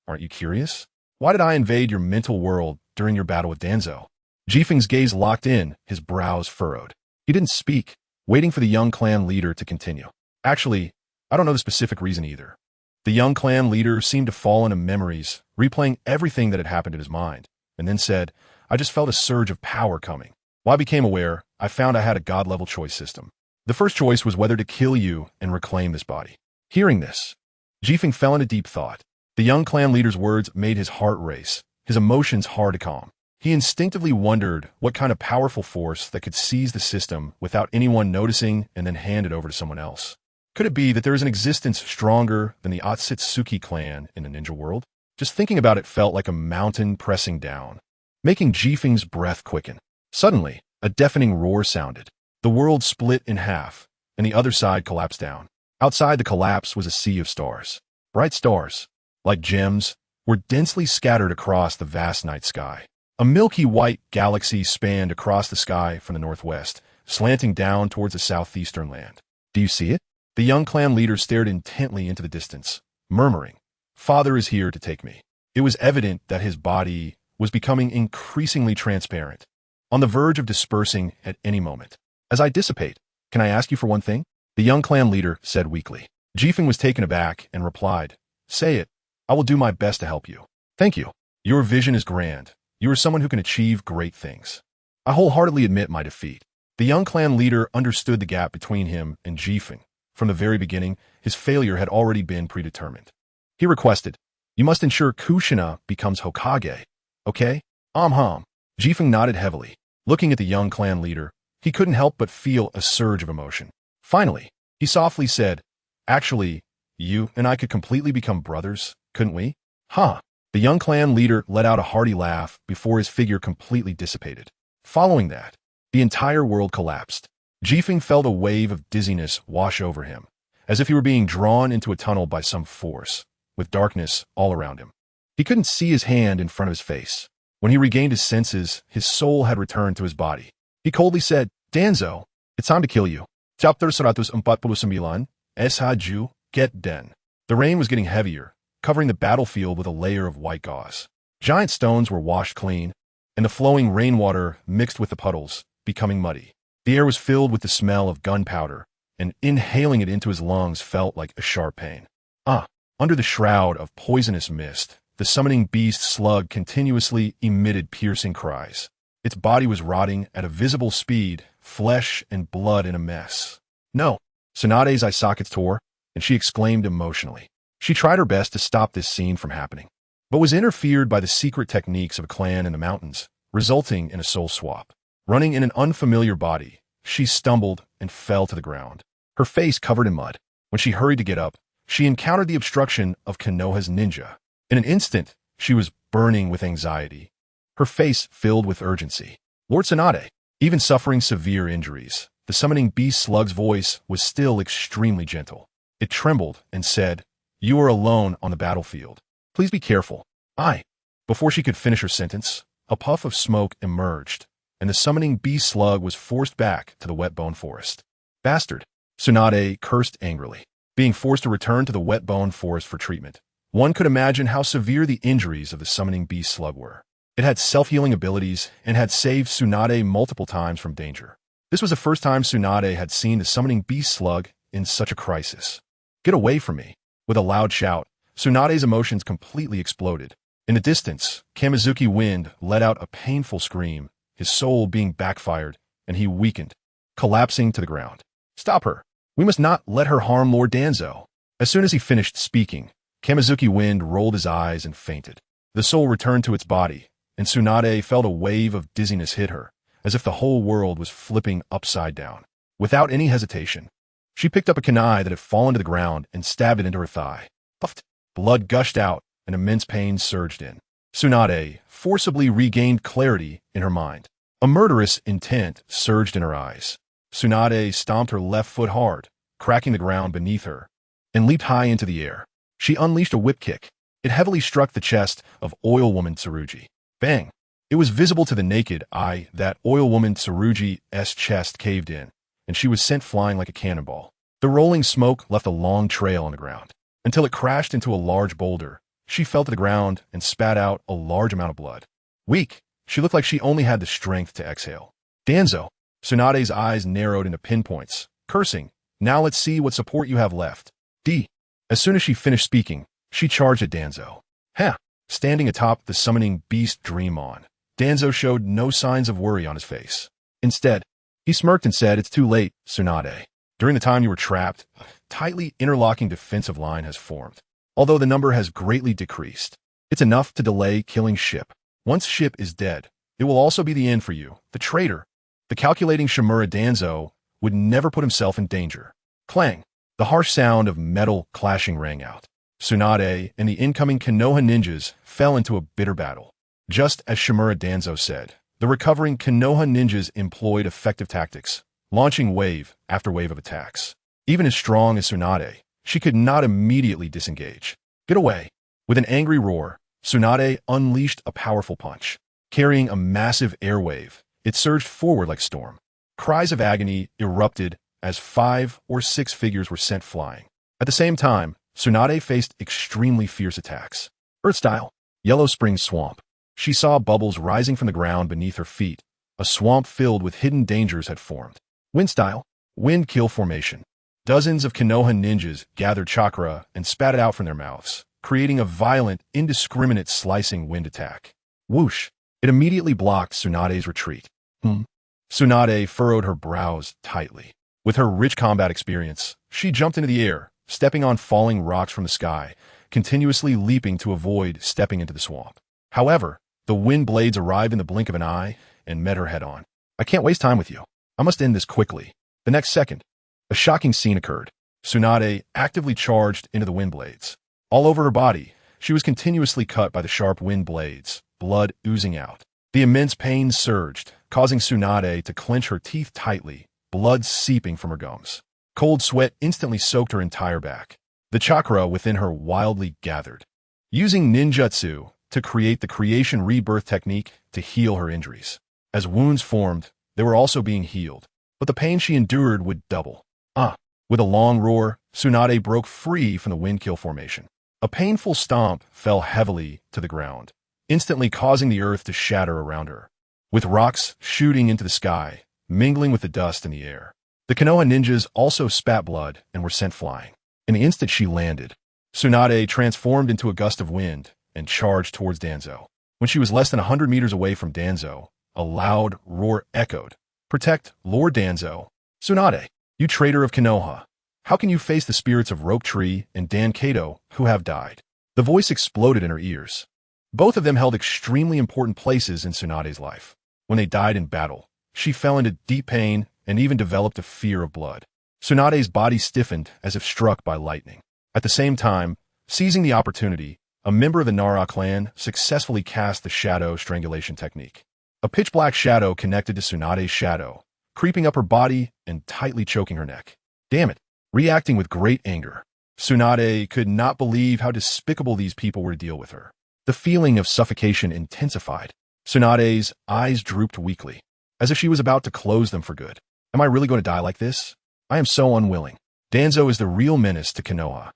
A: "Aren't you curious? Why did I invade your mental world during your battle with Danzo?" Jifeng's gaze locked in, his brows furrowed. He didn't speak, waiting for the young clan leader to continue. "Actually, I don't know the specific reason either." The young clan leader seemed to fall into memories, replaying everything that had happened in his mind, and then said, "I just felt a surge of power coming. When I became aware, I found I had a god-level choice system. The first choice was whether to kill you and reclaim this body." Hearing this, Jifeng fell into deep thought. The young clan leader's words made his heart race, his emotions hard to calm. He instinctively wondered what kind of powerful force that could seize the system without anyone noticing and then hand it over to someone else. Could it be that there is an existence stronger than the Otsutsuki clan in the ninja world? Just thinking about it felt like a mountain pressing down, making Jifeng's breath quicken. Suddenly, a deafening roar sounded. The world split in half, and the other side collapsed down. Outside the collapse was a sea of stars. Bright stars, like gems, were densely scattered across the vast night sky. A milky white galaxy spanned across the sky from the northwest, slanting down towards the southeastern land. "Do you see it?" The young clan leader stared intently into the distance, murmuring, "Father is here to take me." It was evident that his body was becoming increasingly transparent, on the verge of dispersing at any moment. "As I dissipate, can I ask you for one thing?" the young clan leader said weakly. Jifeng was taken aback and replied, "Say it. I will do my best to help you." "Thank you. Your vision is grand. You are someone who can achieve great things." "I wholeheartedly admit my defeat." The young clan leader understood the gap between him and Jifeng. From the very beginning, his failure had already been predetermined. He requested, "You must ensure Kushina becomes Hokage, okay?" Jifeng nodded heavily. Looking at the young clan leader, he couldn't help but feel a surge of emotion. Finally, he softly said, "Actually, you and I could completely become brothers, couldn't we?" "Huh." The young clan leader let out a hearty laugh before his figure completely dissipated. Following that, the entire world collapsed. Jifeng felt a wave of dizziness wash over him, as if he were being drawn into a tunnel by some force, with darkness all around him. He couldn't see his hand in front of his face. When he regained his senses, his soul had returned to his body. He coldly said, "Danzo, it's time to kill you." Chapter 149, Shaju, Get Den. The rain was getting heavier, covering the battlefield with a layer of white gauze. Giant stones were washed clean, and the flowing rainwater mixed with the puddles, becoming muddy. The air was filled with the smell of gunpowder, and inhaling it into his lungs felt like a sharp pain. Under the shroud of poisonous mist, the summoning beast slug continuously emitted piercing cries. Its body was rotting at a visible speed, flesh and blood in a mess. "No!" Tsunade's eye sockets tore, and she exclaimed emotionally. She tried her best to stop this scene from happening, but was interfered by the secret techniques of a clan in the mountains, resulting in a soul swap. Running in an unfamiliar body, she stumbled and fell to the ground, her face covered in mud. When she hurried to get up, she encountered the obstruction of Konoha's ninja. In an instant, she was burning with anxiety, her face filled with urgency. "Lord Tsunade," even suffering severe injuries, the summoning beast slug's voice was still extremely gentle. It trembled and said, "You are alone on the battlefield. Please be careful." Before she could finish her sentence, a puff of smoke emerged, and the summoning beast slug was forced back to the wet bone forest. "Bastard!" Tsunade cursed angrily. Being forced to return to the wet bone forest for treatment, one could imagine how severe the injuries of the summoning beast slug were. It had self-healing abilities and had saved Tsunade multiple times from danger. This was the first time Tsunade had seen the summoning beast slug in such a crisis. "Get away from me!" With a loud shout, Tsunade's emotions completely exploded. In the distance, Kamizuki Wind let out a painful scream, his soul being backfired, and he weakened, collapsing to the ground. "Stop her! We must not let her harm Lord Danzo." As soon as he finished speaking, Kamizuki Wind rolled his eyes and fainted. The soul returned to its body, and Tsunade felt a wave of dizziness hit her, as if the whole world was flipping upside down. Without any hesitation, she picked up a kunai that had fallen to the ground and stabbed it into her thigh. Puffed. Blood gushed out, and immense pain surged in. Tsunade forcibly regained clarity in her mind. A murderous intent surged in her eyes. Tsunade stomped her left foot hard, cracking the ground beneath her, and leaped high into the air. She unleashed a whip kick. It heavily struck the chest of Oil Woman Tsurugi. Bang! It was visible to the naked eye that Oil Woman Tsurugi's chest caved in, and she was sent flying like a cannonball. The rolling smoke left a long trail on the ground, until it crashed into a large boulder. She fell to the ground and spat out a large amount of blood. Weak, she looked like she only had the strength to exhale. "Danzo!" Tsunade's eyes narrowed into pinpoints, cursing, "Now let's see what support you have left." As soon as she finished speaking, she charged at Danzo. Standing atop the summoning beast Dreamon, Danzo showed no signs of worry on his face. Instead, he smirked and said, "It's too late, Tsunade. During the time you were trapped, a tightly interlocking defensive line has formed. Although the number has greatly decreased, it's enough to delay killing Ship. Once Ship is dead, it will also be the end for you, the traitor." The calculating Shimura Danzo would never put himself in danger. Clang! The harsh sound of metal clashing rang out. Tsunade and the incoming Konoha ninjas fell into a bitter battle. Just as Shimura Danzo said, the recovering Konoha ninjas employed effective tactics, launching wave after wave of attacks. Even as strong as Tsunade, she could not immediately disengage. "Get away!" With an angry roar, Tsunade unleashed a powerful punch. Carrying a massive air wave, it surged forward like storm. Cries of agony erupted as 5 or 6 figures were sent flying. At the same time, Tsunade faced extremely fierce attacks. Earth style, Yellow Spring Swamp. She saw bubbles rising from the ground beneath her feet. A swamp filled with hidden dangers had formed. Wind style, Wind Kill Formation. Dozens of Konoha ninjas gathered chakra and spat it out from their mouths, creating a violent, indiscriminate slicing wind attack. Whoosh! It immediately blocked Tsunade's retreat. Tsunade furrowed her brows tightly. With her rich combat experience, she jumped into the air, stepping on falling rocks from the sky, continuously leaping to avoid stepping into the swamp. However, the wind blades arrived in the blink of an eye and met her head-on. I can't waste time with you. I must end this quickly. The next second, a shocking scene occurred. Tsunade actively charged into the wind blades. All over her body, she was continuously cut by the sharp wind blades, blood oozing out. The immense pain surged, causing Tsunade to clench her teeth tightly, blood seeping from her gums. Cold sweat instantly soaked her entire back. The chakra within her wildly gathered. Using ninjutsu to create the creation rebirth technique to heal her injuries. As wounds formed, they were also being healed, but the pain she endured would double. With a long roar, Tsunade broke free from the wind kill formation. A painful stomp fell heavily to the ground, instantly causing the earth to shatter around her, with rocks shooting into the sky, mingling with the dust in the air. The Konoha ninjas also spat blood and were sent flying. In the instant she landed, Tsunade transformed into a gust of wind and charged towards Danzo. When she was less than 100 meters away from Danzo, a loud roar echoed. "Protect Lord Danzo! Tsunade, you traitor of Konoha! How can you face the spirits of Rope Tree and Dan Kato, who have died?" The voice exploded in her ears. Both of them held extremely important places in Tsunade's life. When they died in battle, she fell into deep pain and even developed a fear of blood. Tsunade's body stiffened as if struck by lightning. At the same time, seizing the opportunity, a member of the Nara clan successfully cast the shadow strangulation technique. A pitch-black shadow connected to Tsunade's shadow, creeping up her body and tightly choking her neck. Damn it! Reacting with great anger, Tsunade could not believe how despicable these people were to deal with her. The feeling of suffocation intensified. Tsunade's eyes drooped weakly, as if she was about to close them for good. Am I really going to die like this? I am so unwilling. Danzo is the real menace to Konoha.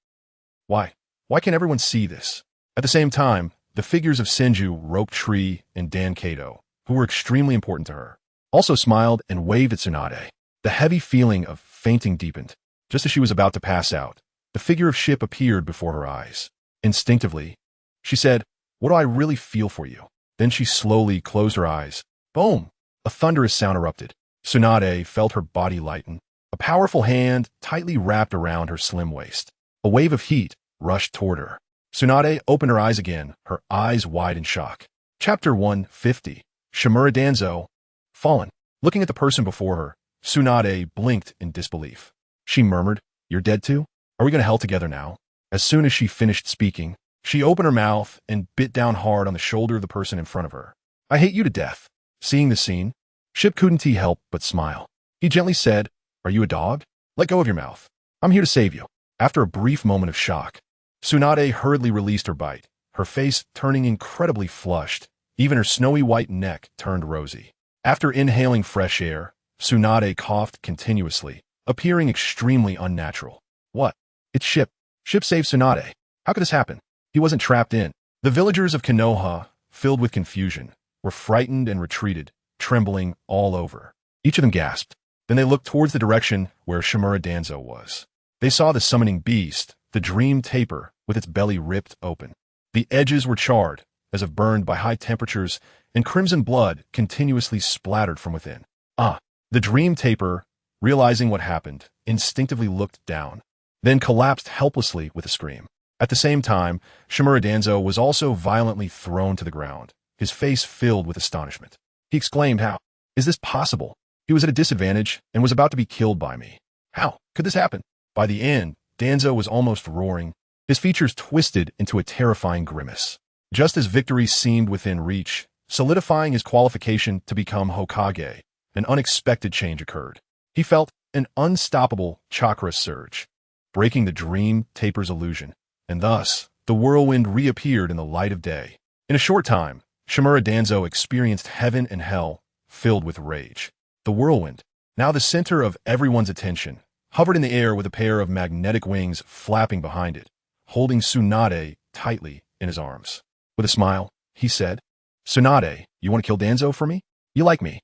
A: Why? Why can't everyone see this? At the same time, the figures of Senju, Rope Tree, and Dan Kato, who were extremely important to her, also smiled and waved at Tsunade. The heavy feeling of fainting deepened. Just as she was about to pass out, the figure of Ship appeared before her eyes. Instinctively, she said, "What do I really feel for you?" Then she slowly closed her eyes. Boom! A thunderous sound erupted. Tsunade felt her body lighten. A powerful hand tightly wrapped around her slim waist. A wave of heat rushed toward her. Tsunade opened her eyes again, her eyes wide in shock. Chapter 150. Shimura Danzo. Fallen. Looking at the person before her, Tsunade blinked in disbelief. She murmured, "You're dead too? Are we going to hell together now?" As soon as she finished speaking, she opened her mouth and bit down hard on the shoulder of the person in front of her. "I hate you to death." Seeing the scene, Ship couldn't help but smile. He gently said, "Are you a dog? Let go of your mouth. I'm here to save you." After a brief moment of shock, Tsunade hurriedly released her bite, her face turning incredibly flushed. Even her snowy white neck turned rosy. After inhaling fresh air, Tsunade coughed continuously, appearing extremely unnatural. "What? It's Ship. Ship saved Tsunade. How could this happen? He wasn't trapped in." The villagers of Konoha, filled with confusion, were frightened and retreated, trembling all over. Each of them gasped. Then they looked towards the direction where Shimura Danzo was. They saw the summoning beast, the dream taper, with its belly ripped open. The edges were charred, as if burned by high temperatures, and crimson blood continuously splattered from within. The dream taper, realizing what happened, instinctively looked down, then collapsed helplessly with a scream. At the same time, Shimura Danzo was also violently thrown to the ground, his face filled with astonishment. He exclaimed, "How is this possible? He was at a disadvantage and was about to be killed by me. How could this happen?" By the end, Danzo was almost roaring, his features twisted into a terrifying grimace. Just as victory seemed within reach, solidifying his qualification to become Hokage, an unexpected change occurred. He felt an unstoppable chakra surge, breaking the dream taper's illusion, and thus the whirlwind reappeared in the light of day. In a short time, Shimura Danzo experienced heaven and hell filled with rage. The whirlwind, now the center of everyone's attention, hovered in the air with a pair of magnetic wings flapping behind it, holding Tsunade tightly in his arms. With a smile, he said, "Tsunade, you want to kill Danzo for me? You like me?"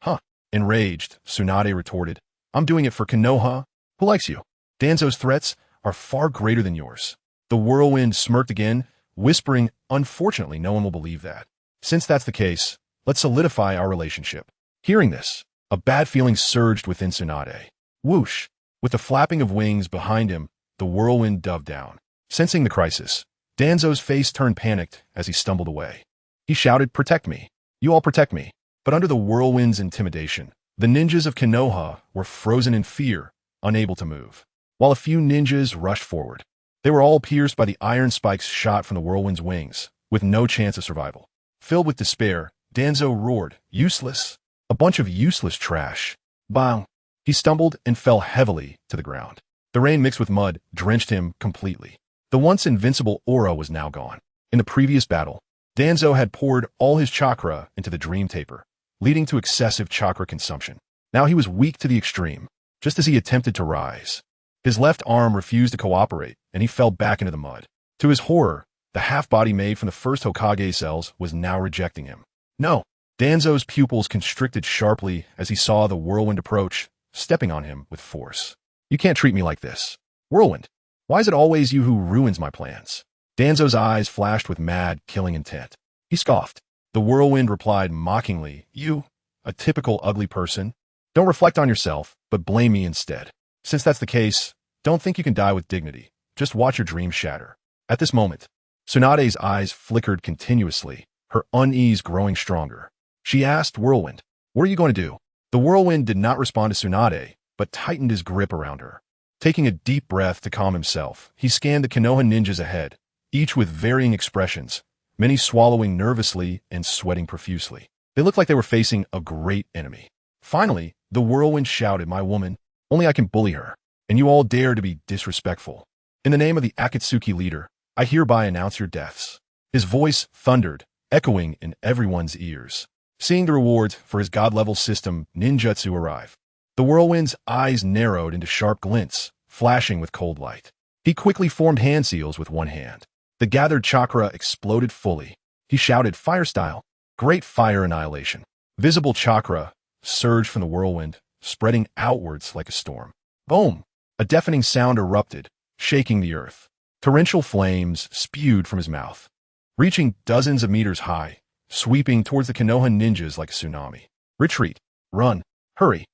A: Huh. Enraged, Tsunade retorted, "I'm doing it for Konoha. Who likes you? Danzo's threats are far greater than yours." The whirlwind smirked again, whispering, "Unfortunately, no one will believe that. Since that's the case, let's solidify our relationship." Hearing this, a bad feeling surged within Tsunade. Whoosh! With the flapping of wings behind him, the whirlwind dove down. Sensing the crisis, Danzo's face turned panicked as he stumbled away. He shouted, "Protect me! You all protect me!" But under the whirlwind's intimidation, the ninjas of Konoha were frozen in fear, unable to move. While a few ninjas rushed forward, they were all pierced by the iron spikes shot from the whirlwind's wings, with no chance of survival. Filled with despair, Danzo roared, "Useless! A bunch of useless trash!" Bang! He stumbled and fell heavily to the ground. The rain mixed with mud drenched him completely. The once invincible aura was now gone. In the previous battle, Danzo had poured all his chakra into the Dream Taper, leading to excessive chakra consumption. Now he was weak to the extreme, just as he attempted to rise. His left arm refused to cooperate, and he fell back into the mud. To his horror, the half-body made from the first Hokage cells was now rejecting him. No! Danzo's pupils constricted sharply as he saw the whirlwind approach, stepping on him with force. "You can't treat me like this. Whirlwind, why is it always you who ruins my plans?" Danzo's eyes flashed with mad, killing intent. He scoffed. The whirlwind replied mockingly, "You, a typical ugly person? Don't reflect on yourself, but blame me instead. Since that's the case, don't think you can die with dignity. Just watch your dreams shatter." At this moment, Tsunade's eyes flickered continuously, her unease growing stronger. She asked Whirlwind, "What are you going to do?" The whirlwind did not respond to Tsunade, but tightened his grip around her. Taking a deep breath to calm himself, he scanned the Konoha ninjas ahead, each with varying expressions, many swallowing nervously and sweating profusely. They looked like they were facing a great enemy. Finally, the whirlwind shouted, "My woman, only I can bully her, and you all dare to be disrespectful. In the name of the Akatsuki leader, I hereby announce your deaths." His voice thundered, echoing in everyone's ears. Seeing the rewards for his god-level system ninjutsu arrive, the whirlwind's eyes narrowed into sharp glints, flashing with cold light. He quickly formed hand seals with one hand. The gathered chakra exploded fully. He shouted, "Fire style! Great fire annihilation!" Visible chakra surged from the whirlwind, spreading outwards like a storm. Boom! A deafening sound erupted, shaking the earth. Torrential flames spewed from his mouth, reaching dozens of meters high, sweeping towards the Konoha ninjas like a tsunami. "Retreat! Run! Hurry!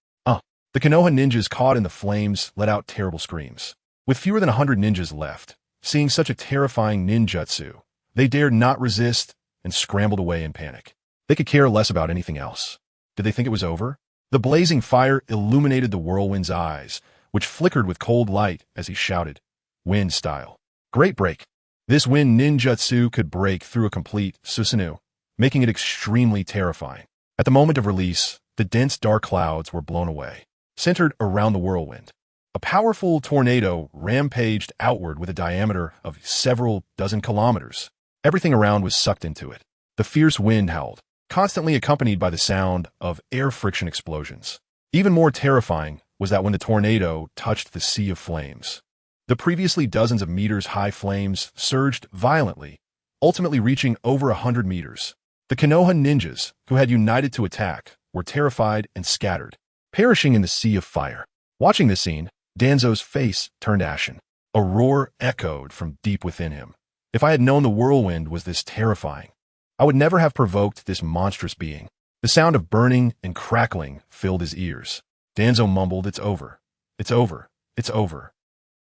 A: The Konoha ninjas caught in the flames let out terrible screams. With fewer than 100 ninjas left, seeing such a terrifying ninjutsu, they dared not resist and scrambled away in panic. They could care less about anything else. Did they think it was over? The blazing fire illuminated the whirlwind's eyes, which flickered with cold light as he shouted, "Wind style! Great break!" This wind ninjutsu could break through a complete Susanoo, making it extremely terrifying. At the moment of release, the dense dark clouds were blown away. Centered around the whirlwind, a powerful tornado rampaged outward with a diameter of several dozen kilometers. Everything around was sucked into it. The fierce wind howled, constantly accompanied by the sound of air friction explosions. Even more terrifying was that when the tornado touched the sea of flames, the previously dozens of meters high flames surged violently, ultimately reaching over 100 meters. The Konoha ninjas, who had united to attack, were terrified and scattered, perishing in the sea of fire. Watching this scene, Danzo's face turned ashen. A roar echoed from deep within him. If I had known the whirlwind was this terrifying, I would never have provoked this monstrous being. The sound of burning and crackling filled his ears. Danzo mumbled, "It's over. It's over. It's over.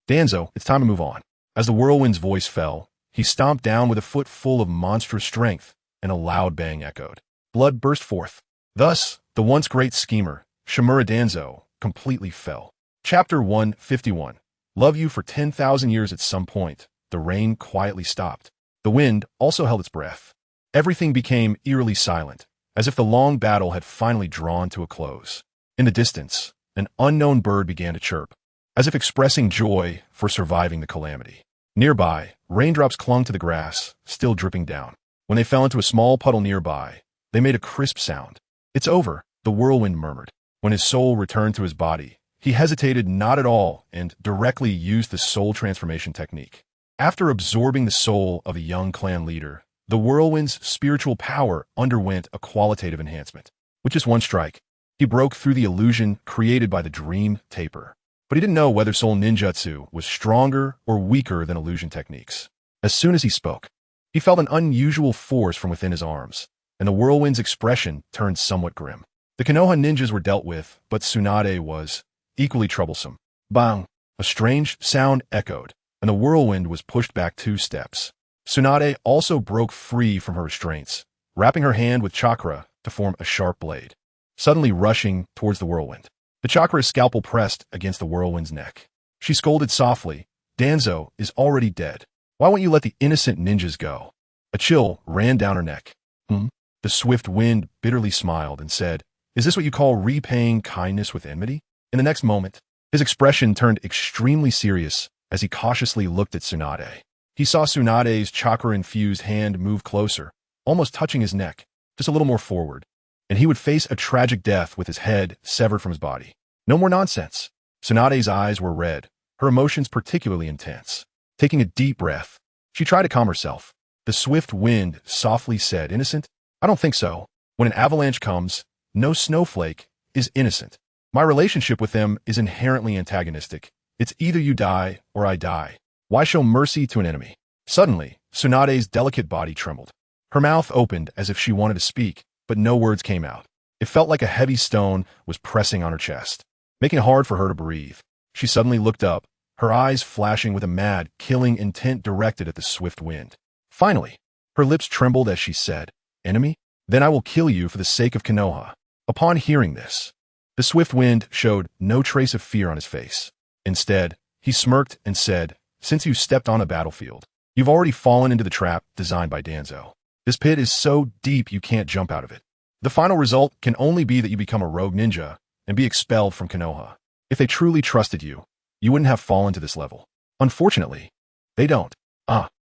A: Danzo, it's time to move on." As the whirlwind's voice fell, he stomped down with a foot full of monstrous strength, and a loud bang echoed. Blood burst forth. Thus, the once great schemer, Shimura Danzo, completely fell. Chapter 151. Love you for 10,000 years. At some point, the rain quietly stopped. The wind also held its breath. Everything became eerily silent, as if the long battle had finally drawn to a close. In the distance, an unknown bird began to chirp, as if expressing joy for surviving the calamity. Nearby, raindrops clung to the grass, still dripping down. When they fell into a small puddle nearby, they made a crisp sound. "It's over," the whirlwind murmured. When his soul returned to his body, He hesitated not at all and directly used the soul transformation technique. After absorbing the soul of a young clan leader, the whirlwind's spiritual power underwent a qualitative enhancement. With just one strike, he broke through the illusion created by the dream taper. But he didn't know whether soul ninjutsu was stronger or weaker than illusion techniques. As soon as he spoke, he felt an unusual force from within his arms, and the whirlwind's expression turned somewhat grim. The Konoha ninjas were dealt with, but Tsunade was equally troublesome. Bang! A strange sound echoed, and the whirlwind was pushed back 2 steps. Tsunade also broke free from her restraints, wrapping her hand with chakra to form a sharp blade, suddenly rushing towards the whirlwind. The chakra's scalpel pressed against the whirlwind's neck. She scolded softly, "Danzo is already dead. Why won't you let the innocent ninjas go?" A chill ran down her neck. The swift wind bitterly smiled and said, "Is this what you call repaying kindness with enmity?" In the next moment, his expression turned extremely serious as he cautiously looked at Tsunade. He saw Tsunade's chakra-infused hand move closer, almost touching his neck, just a little more forward, and he would face a tragic death with his head severed from his body. No more nonsense. Tsunade's eyes were red, her emotions particularly intense. Taking a deep breath, she tried to calm herself. The swift wind softly said, "Innocent? I don't think so. When an avalanche comes, no snowflake is innocent. My relationship with them is inherently antagonistic. It's either you die or I die. Why show mercy to an enemy?" Suddenly, Tsunade's delicate body trembled. Her mouth opened as if she wanted to speak, but no words came out. It felt like a heavy stone was pressing on her chest, making it hard for her to breathe. She suddenly looked up, her eyes flashing with a mad, killing intent directed at the swift wind. Finally, her lips trembled as she said, "Enemy? Then I will kill you for the sake of Konoha." Upon hearing this, the swift wind showed no trace of fear on his face. Instead, he smirked and said, "Since you stepped on a battlefield, you've already fallen into the trap designed by Danzo. This pit is so deep you can't jump out of it. The final result can only be that you become a rogue ninja and be expelled from Konoha. If they truly trusted you, you wouldn't have fallen to this level. Unfortunately, they don't.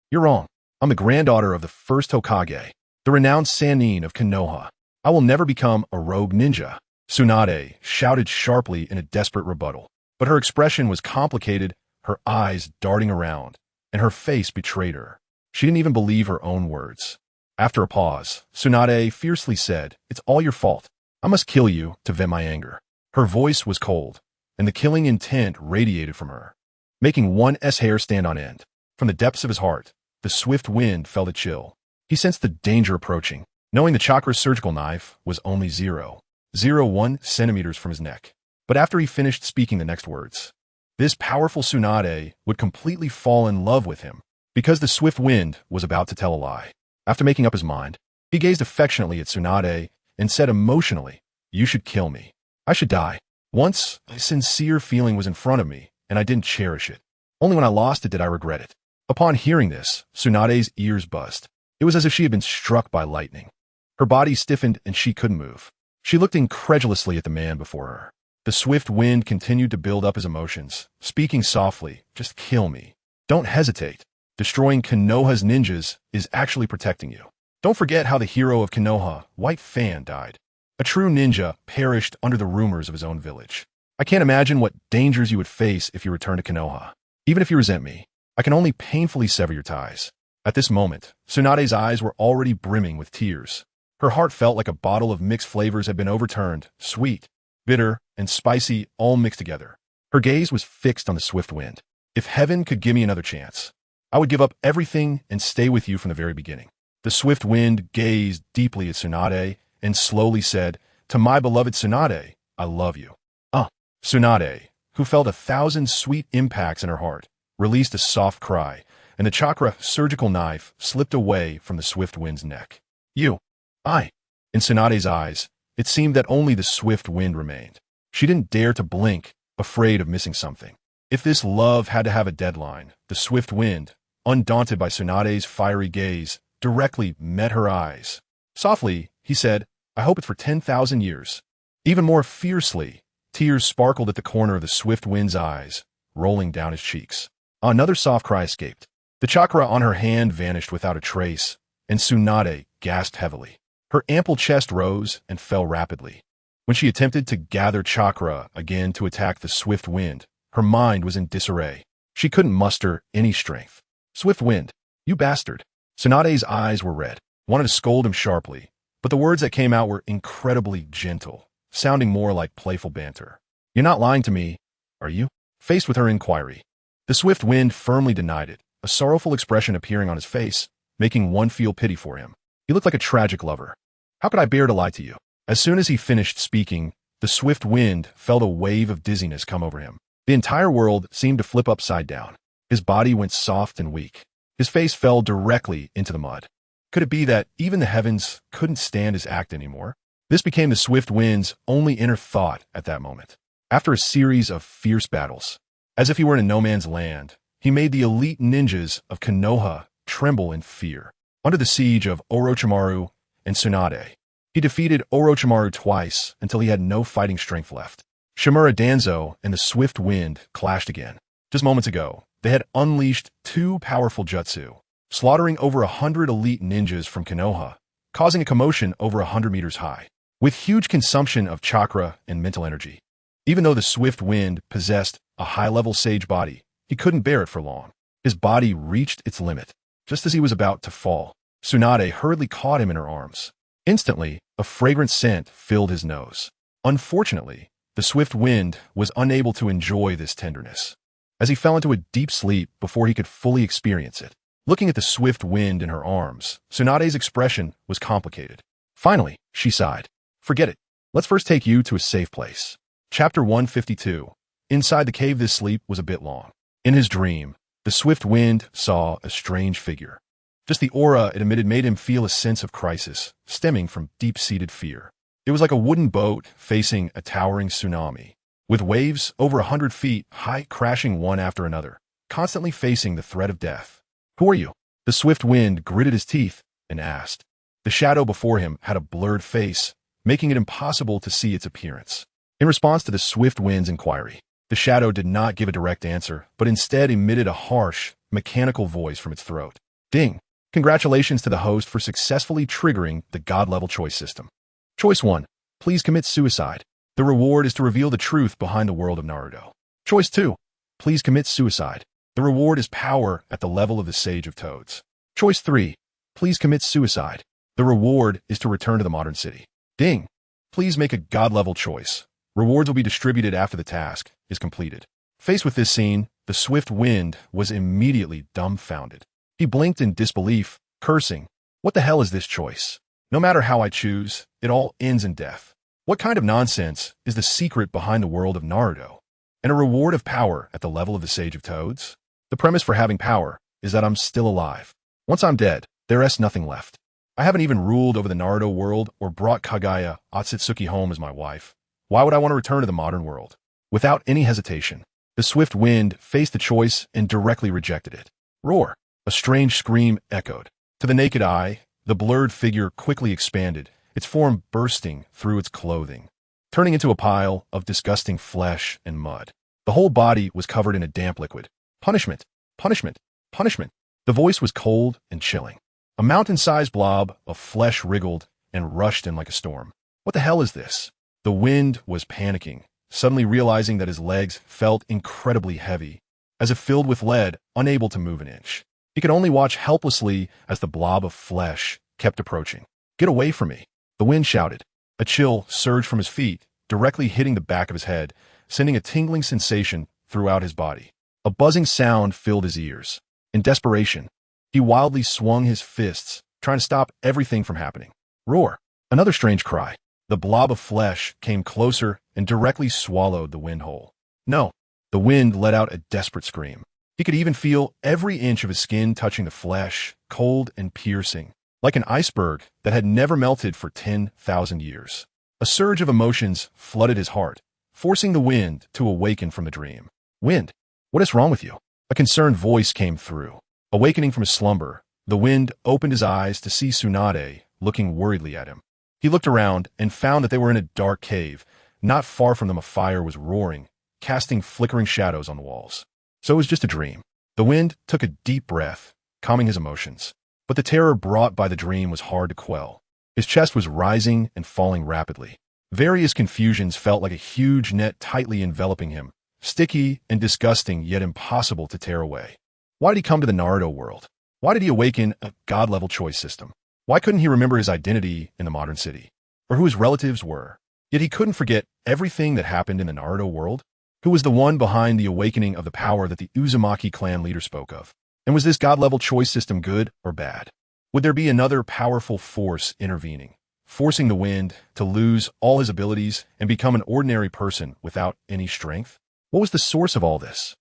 A: You're wrong. I'm the granddaughter of the first Hokage, the renowned Sannin of Konoha. I will never become a rogue ninja." Tsunade shouted sharply in a desperate rebuttal, but her expression was complicated, her eyes darting around, and her face betrayed her. She didn't even believe her own words. After a pause, Tsunade fiercely said, "It's all your fault. I must kill you to vent my anger." Her voice was cold, and the killing intent radiated from her, making one's hair stand on end. From the depths of his heart, the swift wind felt a chill. He sensed the danger approaching, knowing the chakra's surgical knife was only 0.01 centimeters from his neck. But after he finished speaking the next words, this powerful Tsunade would completely fall in love with him, because the swift wind was about to tell a lie. After making up his mind, he gazed affectionately at Tsunade and said emotionally, "You should kill me. I should die. Once, a sincere feeling was in front of me, and I didn't cherish it. Only when I lost it did I regret it." Upon hearing this, Tsunade's ears buzzed. It was as if she had been struck by lightning. Her body stiffened and she couldn't move. She looked incredulously at the man before her. The swift wind continued to build up his emotions, speaking softly, "Just kill me. Don't hesitate. Destroying Konoha's ninjas is actually protecting you. Don't forget how the hero of Konoha, White Fan, died. A true ninja perished under the rumors of his own village. I can't imagine what dangers you would face if you return to Konoha. Even if you resent me, I can only painfully sever your ties." At this moment, Tsunade's eyes were already brimming with tears. Her heart felt like a bottle of mixed flavors had been overturned, sweet, bitter, and spicy, all mixed together. Her gaze was fixed on the swift wind. "If heaven could give me another chance, I would give up everything and stay with you from the very beginning." The swift wind gazed deeply at Tsunade and slowly said, "To my beloved Tsunade, I love you." Tsunade, who felt 1,000 sweet impacts in her heart, released a soft cry, and the chakra surgical knife slipped away from the swift wind's neck. I. In Tsunade's eyes, it seemed that only the swift wind remained. She didn't dare to blink, afraid of missing something. If this love had to have a deadline, the swift wind, undaunted by Tsunade's fiery gaze, directly met her eyes. Softly, he said, "I hope it's for 10,000 years." Even more fiercely, tears sparkled at the corner of the swift wind's eyes, rolling down his cheeks. Another soft cry escaped. The chakra on her hand vanished without a trace, and Tsunade gasped heavily. Her ample chest rose and fell rapidly. When she attempted to gather chakra again to attack the swift wind, her mind was in disarray. She couldn't muster any strength. Swift wind, you bastard. Tsunade's eyes were red, wanted to scold him sharply, but the words that came out were incredibly gentle, sounding more like playful banter. You're not lying to me, are you? Faced with her inquiry, the swift wind firmly denied it, a sorrowful expression appearing on his face, making one feel pity for him. He looked like a tragic lover. How could I bear to lie to you? As soon as he finished speaking, the swift wind felt a wave of dizziness come over him. The entire world seemed to flip upside down. His body went soft and weak. His face fell directly into the mud. Could it be that even the heavens couldn't stand his act anymore? This became the swift wind's only inner thought at that moment. After a series of fierce battles, as if he were in a no man's land, he made the elite ninjas of Konoha tremble in fear. Under the siege of Orochimaru and Tsunade, he defeated Orochimaru twice until he had no fighting strength left. Shimura Danzo and the swift wind clashed again. Just moments ago, they had unleashed two powerful jutsu, slaughtering over 100 elite ninjas from Konoha, causing a commotion over 100 meters high, with huge consumption of chakra and mental energy. Even though the swift wind possessed a high-level sage body, he couldn't bear it for long. His body reached its limit. Just as he was about to fall, Tsunade hurriedly caught him in her arms. Instantly, a fragrant scent filled his nose. Unfortunately, the swift wind was unable to enjoy this tenderness, as he fell into a deep sleep before he could fully experience it. Looking at the swift wind in her arms, Tsunade's expression was complicated. Finally, she sighed. Forget it. Let's first take you to a safe place. Chapter 152. Inside the cave, this sleep was a bit long. In his dream, the swift wind saw a strange figure. Just the aura it emitted made him feel a sense of crisis, stemming from deep-seated fear. It was like a wooden boat facing a towering tsunami, with waves over 100 feet high crashing one after another, constantly facing the threat of death. Who are you? The swift wind gritted his teeth and asked. The shadow before him had a blurred face, making it impossible to see its appearance. In response to the swift wind's inquiry, the shadow did not give a direct answer, but instead emitted a harsh, mechanical voice from its throat. Ding! Congratulations to the host for successfully triggering the God-level choice system. Choice 1. Please commit suicide. The reward is to reveal the truth behind the world of Naruto. Choice 2. Please commit suicide. The reward is power at the level of the Sage of Toads. Choice 3. Please commit suicide. The reward is to return to the modern city. Ding! Please make a God-level choice. Rewards will be distributed after the task is completed. Faced with this scene, the swift wind was immediately dumbfounded. He blinked in disbelief, cursing. What the hell is this choice? No matter how I choose, it all ends in death. What kind of nonsense is the secret behind the world of Naruto? And a reward of power at the level of the Sage of Toads? The premise for having power is that I'm still alive. Once I'm dead, there is nothing left. I haven't even ruled over the Naruto world or brought Kagaya Otsutsuki home as my wife. Why would I want to return to the modern world? Without any hesitation, the swift wind faced the choice and directly rejected it. Roar! A strange scream echoed. To the naked eye, the blurred figure quickly expanded, its form bursting through its clothing, turning into a pile of disgusting flesh and mud. The whole body was covered in a damp liquid. Punishment! Punishment! Punishment! The voice was cold and chilling. A mountain-sized blob of flesh wriggled and rushed in like a storm. What the hell is this? The wind was panicking, suddenly realizing that his legs felt incredibly heavy, as if filled with lead, unable to move an inch. He could only watch helplessly as the blob of flesh kept approaching. Get away from me! The wind shouted. A chill surged from his feet, directly hitting the back of his head, sending a tingling sensation throughout his body. A buzzing sound filled his ears. In desperation, he wildly swung his fists, trying to stop everything from happening. Roar! Another strange cry. The blob of flesh came closer and directly swallowed the wind whole. No! The wind let out a desperate scream. He could even feel every inch of his skin touching the flesh, cold and piercing, like an iceberg that had never melted for 10,000 years. A surge of emotions flooded his heart, forcing the wind to awaken from the dream. Wind, what is wrong with you? A concerned voice came through. Awakening from his slumber, the wind opened his eyes to see Tsunade looking worriedly at him. He looked around and found that they were in a dark cave. Not far from them, a fire was roaring, casting flickering shadows on the walls. So it was just a dream. The wind took a deep breath, calming his emotions. But the terror brought by the dream was hard to quell. His chest was rising and falling rapidly. Various confusions felt like a huge net tightly enveloping him, sticky and disgusting yet impossible to tear away. Why did he come to the Naruto world? Why did he awaken a god-level choice system? Why couldn't he remember his identity in the modern city? Or who his relatives were? Yet he couldn't forget everything that happened in the Naruto world? Who was the one behind the awakening of the power that the Uzumaki clan leader spoke of? And was this god-level choice system good or bad? Would there be another powerful force intervening, forcing the wind to lose all his abilities and become an ordinary person without any strength? What was the source of all this?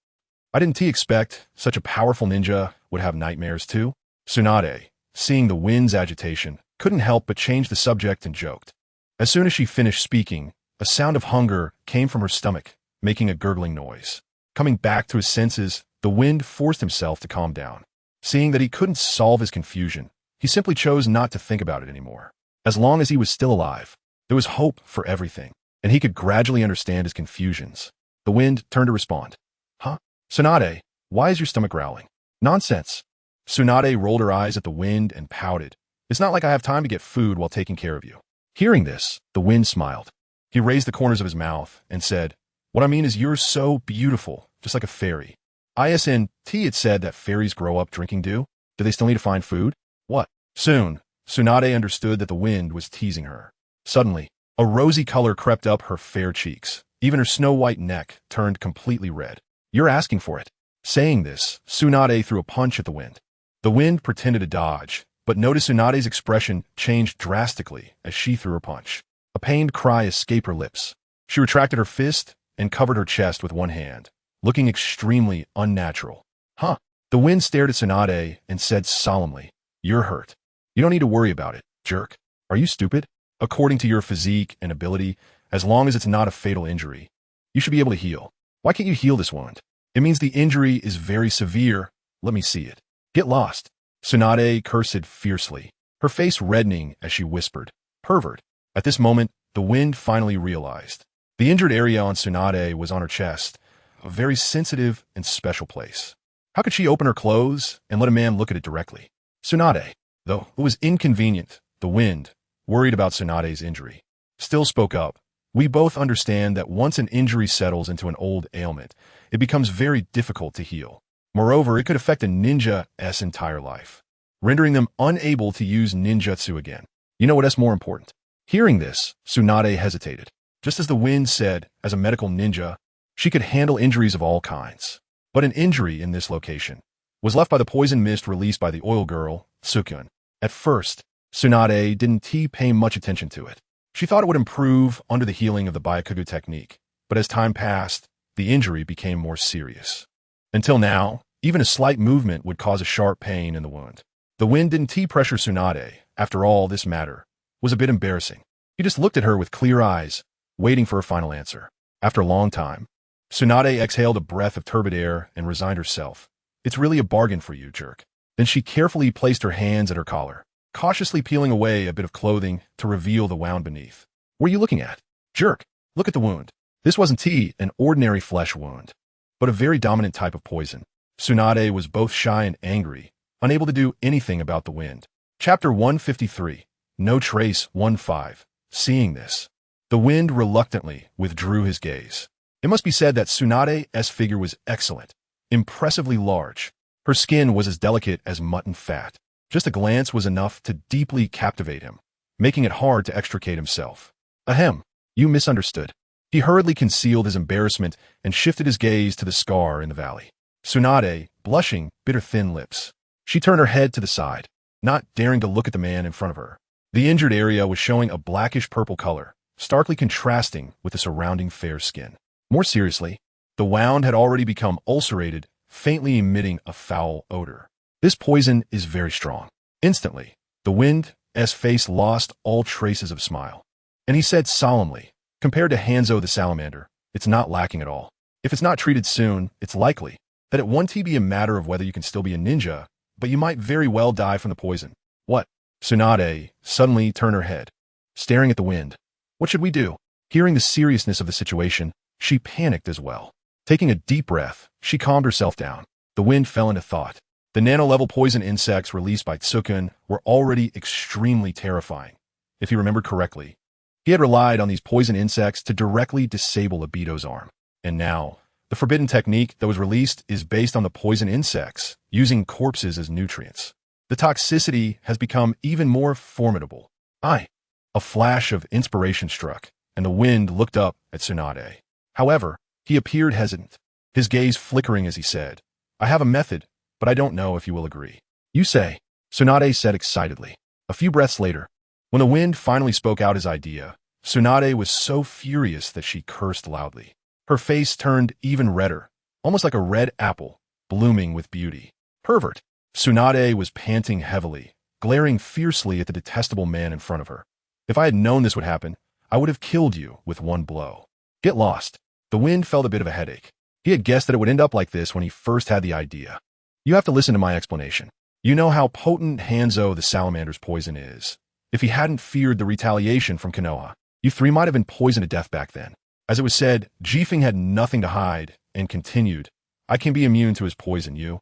A: Didn't he expect such a powerful ninja would have nightmares too? Tsunade, seeing the wind's agitation, couldn't help but change the subject and joked. As soon as she finished speaking, a sound of hunger came from her stomach, making a gurgling noise. Coming back to his senses, the wind forced himself to calm down. Seeing that he couldn't solve his confusion, he simply chose not to think about it anymore. As long as he was still alive, there was hope for everything, and he could gradually understand his confusions. The wind turned to respond. Huh? Tsunade, why is your stomach growling? Nonsense. Tsunade rolled her eyes at the wind and pouted. It's not like I have time to get food while taking care of you. Hearing this, the wind smiled. He raised the corners of his mouth and said, What I mean is you're so beautiful, just like a fairy. ISNT had said that fairies grow up drinking dew. Do they still need to find food? What? Soon, Tsunade understood that the wind was teasing her. Suddenly, a rosy color crept up her fair cheeks. Even her snow-white neck turned completely red. You're asking for it. Saying this, Tsunade threw a punch at the wind. The wind pretended to dodge, but noticed Tsunade's expression changed drastically as she threw her punch. A pained cry escaped her lips. She retracted her fist and covered her chest with one hand, looking extremely unnatural. Huh? The wind stared at Tsunade and said solemnly, You're hurt. You don't need to worry about it, jerk. Are you stupid? According to your physique and ability, as long as it's not a fatal injury, you should be able to heal. Why can't you heal this wound? It means the injury is very severe. Let me see it. Get lost. Tsunade cursed fiercely, her face reddening as she whispered, Pervert. At this moment, the wind finally realized. The injured area on Tsunade was on her chest, a very sensitive and special place. How could she open her clothes and let a man look at it directly? Tsunade, though it was inconvenient, the wind, worried about Tsunade's injury, still spoke up. We both understand that once an injury settles into an old ailment, it becomes very difficult to heal. Moreover, it could affect a ninja's entire life, rendering them unable to use ninjutsu again. You know what's more important? Hearing this, Tsunade hesitated. Just as the wind said, as a medical ninja, she could handle injuries of all kinds. But an injury in this location was left by the poison mist released by the oil girl, Tsukun. At first, Tsunade didn't pay much attention to it. She thought it would improve under the healing of the Byakugan technique, but as time passed, the injury became more serious. Until now, even a slight movement would cause a sharp pain in the wound. The wind didn't pressure Tsunade. After all, this matter was a bit embarrassing. He just looked at her with clear eyes, waiting for her final answer. After a long time, Tsunade exhaled a breath of turbid air and resigned herself. It's really a bargain for you, jerk. Then she carefully placed her hands at her collar, cautiously peeling away a bit of clothing to reveal the wound beneath. What are you looking at? Jerk, look at the wound. This wasn't an ordinary flesh wound, but a very dominant type of poison. Tsunade was both shy and angry, unable to do anything about the wind. Chapter 153, No Trace 1-5. Seeing this, the wind reluctantly withdrew his gaze. It must be said that Tsunade's figure was excellent, impressively large. Her skin was as delicate as mutton fat. Just a glance was enough to deeply captivate him, making it hard to extricate himself. Ahem, you misunderstood. He hurriedly concealed his embarrassment and shifted his gaze to the scar in the valley. Tsunade, blushing, bit her thin lips. She turned her head to the side, not daring to look at the man in front of her. The injured area was showing a blackish-purple color, starkly contrasting with the surrounding fair skin. More seriously, the wound had already become ulcerated, faintly emitting a foul odor. This poison is very strong. Instantly, the wind's face lost all traces of smile. And he said solemnly, compared to Hanzo the Salamander, it's not lacking at all. If it's not treated soon, it's likely that it won't be a matter of whether you can still be a ninja, but you might very well die from the poison. What? Tsunade suddenly turned her head, staring at the wind. What should we do? Hearing the seriousness of the situation, she panicked as well. Taking a deep breath, she calmed herself down. The wind fell into thought. The nano-level poison insects released by Tsukun were already extremely terrifying. If he remembered correctly, He had relied on these poison insects to directly disable Obito's arm. And now, the forbidden technique that was released is based on the poison insects, using corpses as nutrients. The toxicity has become even more formidable. A flash of inspiration struck, and the wind looked up at Tsunade. However, he appeared hesitant, his gaze flickering as he said, I have a method, but I don't know if you will agree. You say, Tsunade said excitedly. A few breaths later, when the wind finally spoke out his idea, Tsunade was so furious that she cursed loudly. Her face turned even redder, almost like a red apple, blooming with beauty. Pervert! Tsunade was panting heavily, glaring fiercely at the detestable man in front of her. If I had known this would happen, I would have killed you with one blow. Get lost. The wind felt a bit of a headache. He had guessed that it would end up like this when he first had the idea. You have to listen to my explanation. You know how potent Hanzo the Salamander's poison is. If he hadn't feared the retaliation from Konoha, you three might have been poisoned to death back then. As it was said, Jifeng had nothing to hide and continued, I can be immune to his poison, you.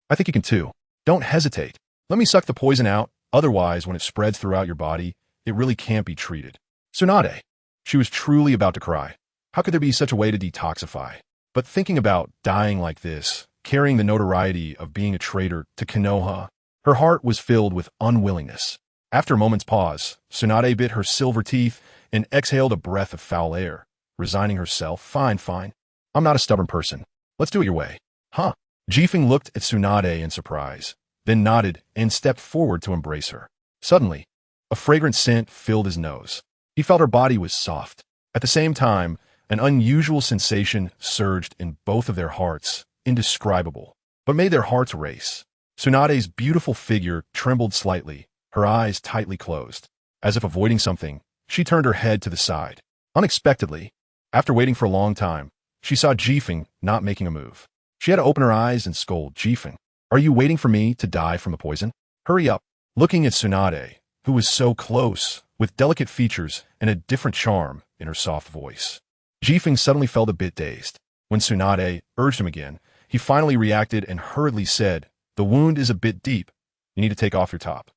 A: I think you can too. Don't hesitate. Let me suck the poison out, otherwise when it spreads throughout your body, it really can't be treated. Tsunade. She was truly about to cry. How could there be such a way to detoxify? But thinking about dying like this, carrying the notoriety of being a traitor to Konoha, her heart was filled with unwillingness. After a moment's pause, Tsunade bit her silver teeth and exhaled a breath of foul air, resigning herself. Fine. I'm not a stubborn person. Let's do it your way. Huh? Jifeng looked at Tsunade in surprise, then nodded and stepped forward to embrace her. Suddenly, a fragrant scent filled his nose. He felt her body was soft. At the same time, an unusual sensation surged in both of their hearts, indescribable, but made their hearts race. Tsunade's beautiful figure trembled slightly, her eyes tightly closed. As if avoiding something, she turned her head to the side. Unexpectedly, after waiting for a long time, she saw Jifeng not making a move. She had to open her eyes and scold, Jifeng, are you waiting for me to die from the poison? Hurry up. Looking at Tsunade, who was so close, with delicate features and a different charm in her soft voice. Jifeng suddenly felt a bit dazed. When Tsunade urged him again, he finally reacted and hurriedly said, the wound is a bit deep. You need to take off your top.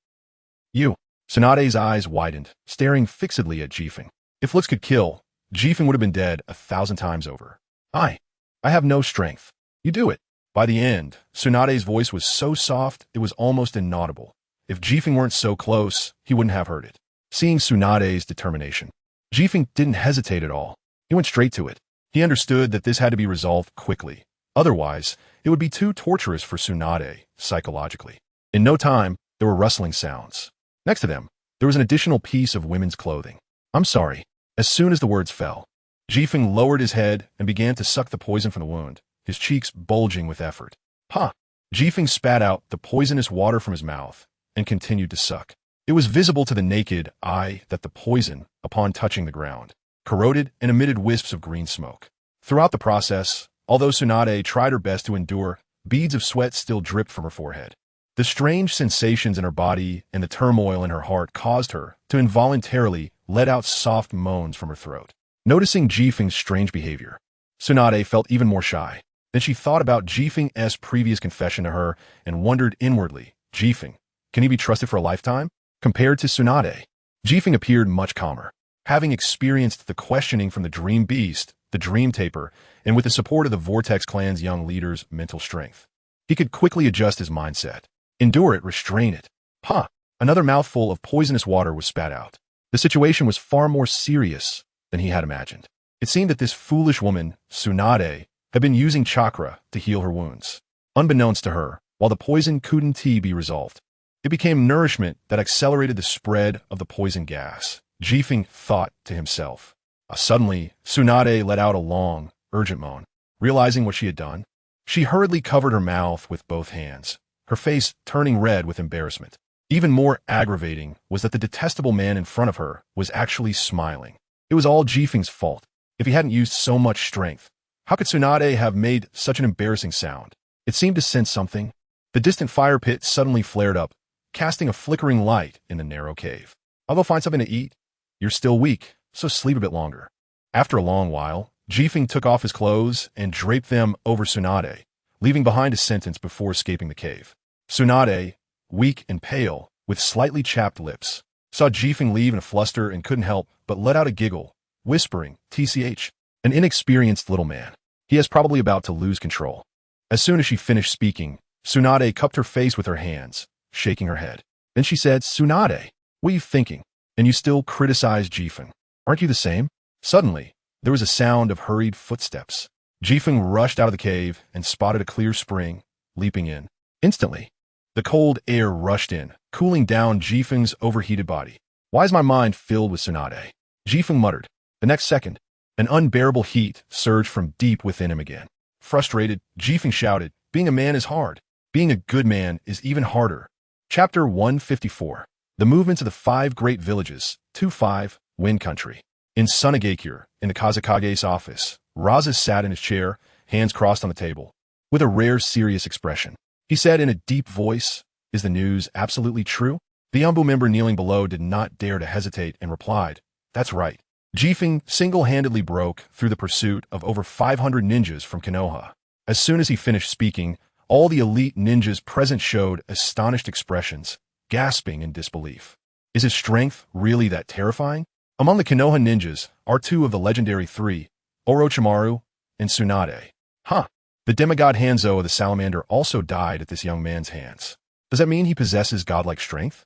A: You. Tsunade's eyes widened, staring fixedly at Jifeng. If looks could kill, Jifeng would have been dead 1,000 times over. I have no strength. You do it. By the end, Tsunade's voice was so soft it was almost inaudible. If Jifeng weren't so close, he wouldn't have heard it. Seeing Tsunade's determination, Jifeng didn't hesitate at all. He went straight to it. He understood that this had to be resolved quickly. Otherwise, it would be too torturous for Tsunade, psychologically. In no time, there were rustling sounds. Next to them, there was an additional piece of women's clothing. I'm sorry. As soon as the words fell, Jifeng lowered his head and began to suck the poison from the wound, his cheeks bulging with effort. Ha! Jifeng spat out the poisonous water from his mouth and continued to suck. It was visible to the naked eye that the poison, upon touching the ground, corroded and emitted wisps of green smoke. Throughout the process, although Tsunade tried her best to endure, beads of sweat still dripped from her forehead. The strange sensations in her body and the turmoil in her heart caused her to involuntarily let out soft moans from her throat. Noticing Jifeng's strange behavior, Tsunade felt even more shy. Then she thought about Jifeng's previous confession to her and wondered inwardly, Jifeng, can he be trusted for a lifetime? Compared to Tsunade, Jifeng appeared much calmer. Having experienced the questioning from the Dream Beast, the Dream Taper, and with the support of the Vortex Clan's young leader's mental strength, he could quickly adjust his mindset. Endure it, restrain it. Another mouthful of poisonous water was spat out. The situation was far more serious than he had imagined. It seemed that this foolish woman, Tsunade, had been using chakra to heal her wounds. Unbeknownst to her, while the poison couldn't be resolved, it became nourishment that accelerated the spread of the poison gas. Jifeng thought to himself. Suddenly, Tsunade let out a long, urgent moan. Realizing what she had done, she hurriedly covered her mouth with both hands, her face turning red with embarrassment. Even more aggravating was that the detestable man in front of her was actually smiling. It was all Jifeng's fault. If he hadn't used so much strength, how could Tsunade have made such an embarrassing sound? It seemed to sense something. The distant fire pit suddenly flared up, casting a flickering light in the narrow cave. I'll go find something to eat. You're still weak, so sleep a bit longer. After a long while, Jifeng took off his clothes and draped them over Tsunade, leaving behind a sentence before escaping the cave. Tsunade, weak and pale, with slightly chapped lips, saw Jifeng leave in a fluster and couldn't help but let out a giggle, whispering, "TCH, an inexperienced little man. He is probably about to lose control." As soon as she finished speaking, Tsunade cupped her face with her hands, shaking her head. Then she said, "Tsunade, what are you thinking? And you still criticize Jifeng. Aren't you the same?" Suddenly, there was a sound of hurried footsteps. Jifeng rushed out of the cave and spotted a clear spring, leaping in. Instantly, the cold air rushed in, cooling down Jifeng's overheated body. "Why is my mind filled with Tsunade?" Jifeng muttered. The next second, an unbearable heat surged from deep within him again. Frustrated, Jifeng shouted, "Being a man is hard. Being a good man is even harder." Chapter 154. The Movements of the Five Great Villages, 2-5, Wind Country. In Sunagakure, in the Kazekage's office, Raza sat in his chair, hands crossed on the table, with a rare serious expression. He said in a deep voice, "Is the news absolutely true?" The Umbu member kneeling below did not dare to hesitate and replied, "That's right." Jifeng single-handedly broke through the pursuit of over 500 ninjas from Konoha. As soon as he finished speaking, all the elite ninjas present showed astonished expressions, gasping in disbelief. Is his strength really that terrifying? Among the Konoha ninjas are two of the legendary three, Orochimaru and Tsunade. Huh. The demigod Hanzo the Salamander also died at this young man's hands. Does that mean he possesses godlike strength?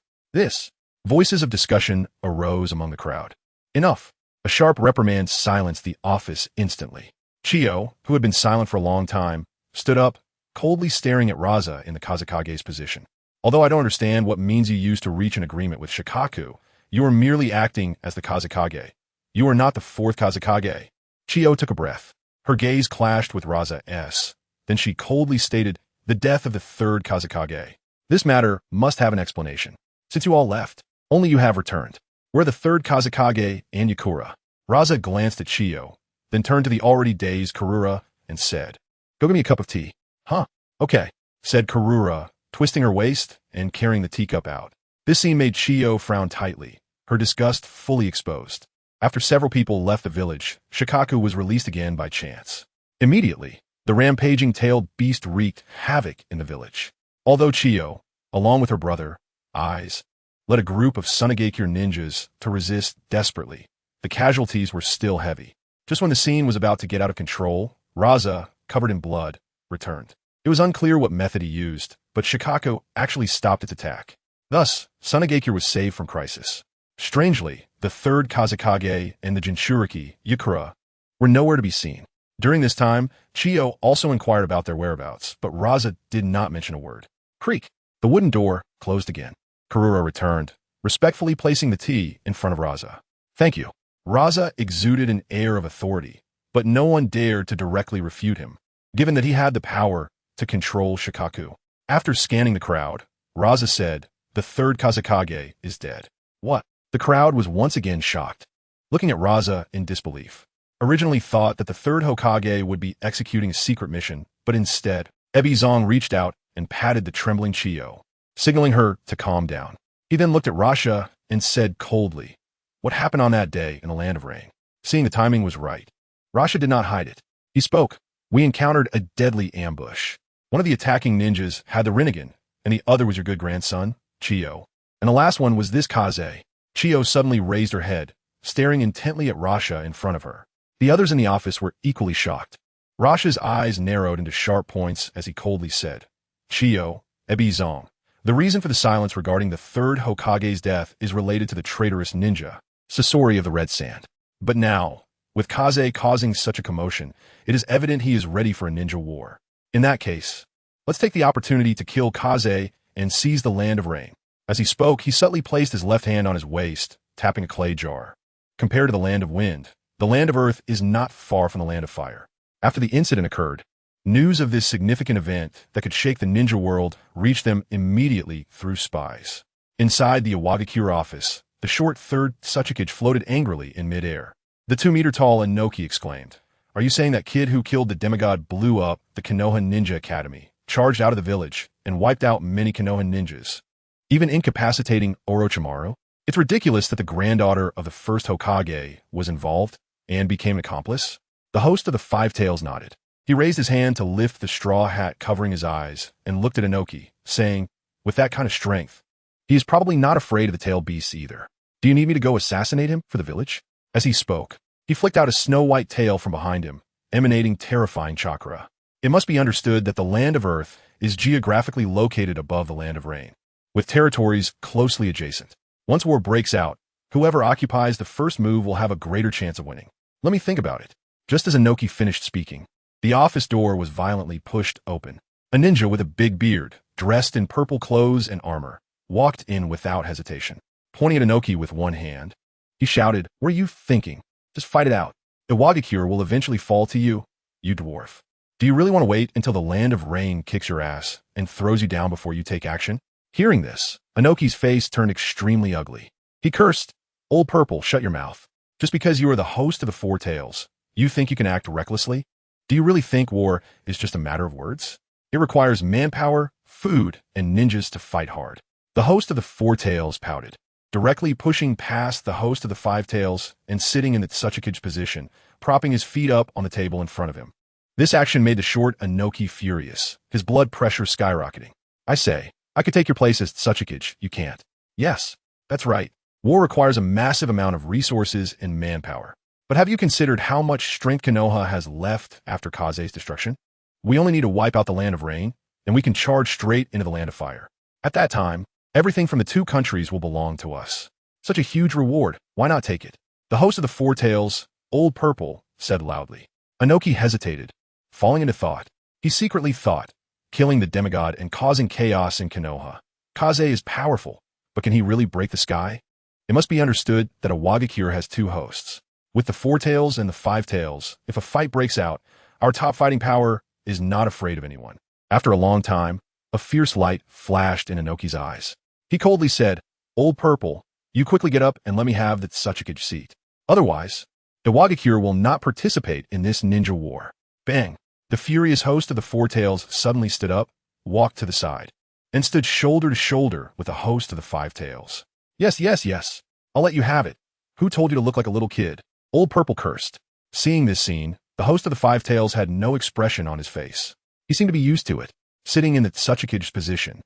A: Voices of discussion arose among the crowd. Enough. A sharp reprimand silenced the office instantly. Chiyo, who had been silent for a long time, stood up, coldly staring at Raza in the Kazekage's position. "Although I don't understand what means you used to reach an agreement with Shikaku, you are merely acting as the Kazekage. You are not the fourth Kazekage." Chiyo took a breath. Her gaze clashed with Raza's. Then she coldly stated, "The death of the third Kazekage. This matter must have an explanation. Since you all left, only you have returned. Where are the third Kazekage and Yakura?" Raza glanced at Chiyo, then turned to the already dazed Karura and said, "Go get me a cup of tea." "Huh, okay," said Karura, twisting her waist and carrying the teacup out. This scene made Chiyo frown tightly, her disgust fully exposed. After several people left the village, Shikaku was released again by chance. Immediately, the rampaging tailed beast wreaked havoc in the village. Although Chiyo, along with her brother, Eyes, led a group of Sunagakure ninjas to resist desperately, the casualties were still heavy. Just when the scene was about to get out of control, Raza, covered in blood, returned. It was unclear what method he used, but Shikaku actually stopped its attack. Thus, Sunagakure was saved from crisis. Strangely, the third Kazekage and the Jinchuriki, Yakura, were nowhere to be seen. During this time, Chiyo also inquired about their whereabouts, but Raza did not mention a word. Creak! The wooden door closed again. Karura returned, respectfully placing the tea in front of Raza. "Thank you." Raza exuded an air of authority, but no one dared to directly refute him, given that he had the power to control Shikaku. After scanning the crowd, Raza said, "The third Kazekage is dead." What? The crowd was once again shocked, looking at Raza in disbelief. Originally thought that the third Hokage would be executing a secret mission, but instead, Ebizong reached out and patted the trembling Chiyo, signaling her to calm down. He then looked at Rasha and said coldly, "What happened on that day in the Land of Rain?" Seeing the timing was right, Rasha did not hide it. He spoke. "We encountered a deadly ambush. One of the attacking ninjas had the Rinnegan, and the other was your good grandson, Chiyo. And the last one was this Kaze." Chiyo suddenly raised her head, staring intently at Rasha in front of her. The others in the office were equally shocked. Rasha's eyes narrowed into sharp points as he coldly said, "Chiyo, Ebizong, the reason for the silence regarding the third Hokage's death is related to the traitorous ninja, Sasori of the Red Sand. But now, with Kaze causing such a commotion, it is evident he is ready for a ninja war. In that case, let's take the opportunity to kill Kaze and seize the Land of Rain." As he spoke, he subtly placed his left hand on his waist, tapping a clay jar. Compared to the Land of Wind, the Land of Earth is not far from the Land of Fire. After the incident occurred, news of this significant event that could shake the ninja world reached them immediately through spies. Inside the Iwagakure office, the short third Tsuchikage floated angrily in midair. The 2-meter-tall Inoki exclaimed, "Are you saying that kid who killed the demigod blew up the Konoha Ninja Academy, charged out of the village, and wiped out many Konoha ninjas, even incapacitating Orochimaru? It's ridiculous that the granddaughter of the first Hokage was involved and became an accomplice?" The host of the Five Tails nodded. He raised his hand to lift the straw hat covering his eyes and looked at Inoki, saying, "With that kind of strength, he is probably not afraid of the tailed beasts either." Do you need me to go assassinate him for the village? As he spoke, he flicked out a snow-white tail from behind him, emanating terrifying chakra. It must be understood that the land of Earth is geographically located above the land of rain, with territories closely adjacent. Once war breaks out, whoever occupies the first move will have a greater chance of winning. Let me think about it. Just as Inoki finished speaking, the office door was violently pushed open. A ninja with a big beard, dressed in purple clothes and armor, walked in without hesitation. Pointing at Inoki with one hand, he shouted, "What are you thinking? Just fight it out. Iwagakure will eventually fall to you, you dwarf. Do you really want to wait until the land of rain kicks your ass and throws you down before you take action?" Hearing this, Inoki's face turned extremely ugly. He cursed, "Old Purple, shut your mouth. Just because you are the host of the Four Tails, you think you can act recklessly? Do you really think war is just a matter of words? It requires manpower, food, and ninjas to fight hard." The host of the Four Tails pouted, directly pushing past the host of the Five Tails and sitting in the Tsuchikage position, propping his feet up on the table in front of him. This action made the short Inoki furious, his blood pressure skyrocketing. "I say, I could take your place as Tsuchikage, you can't." "Yes, that's right. War requires a massive amount of resources and manpower. But have you considered how much strength Konoha has left after Kaze's destruction? We only need to wipe out the land of rain, and we can charge straight into the land of fire. At that time, everything from the two countries will belong to us. Such a huge reward, why not take it?" The host of the Four Tails, Old Purple, said loudly. Inoki hesitated, falling into thought. He secretly thought, killing the demigod and causing chaos in Konoha. Kaze is powerful, but can he really break the sky? It must be understood that Iwagakure has two hosts. With the Four Tails and the Five Tails, if a fight breaks out, our top fighting power is not afraid of anyone. After a long time, a fierce light flashed in Inoki's eyes. He coldly said, "Old Purple, you quickly get up and let me have the Tsuchikage seat. Otherwise, Iwagakure will not participate in this ninja war." Bang! The furious host of the Four Tails suddenly stood up, walked to the side, and stood shoulder to shoulder with the host of the Five Tails. Yes, yes, yes. I'll let you have it. Who told you to look like a little kid?" Old Purple cursed. Seeing this scene, the host of the Five Tails had no expression on his face. He seemed to be used to it, sitting in the Tsuchikage position.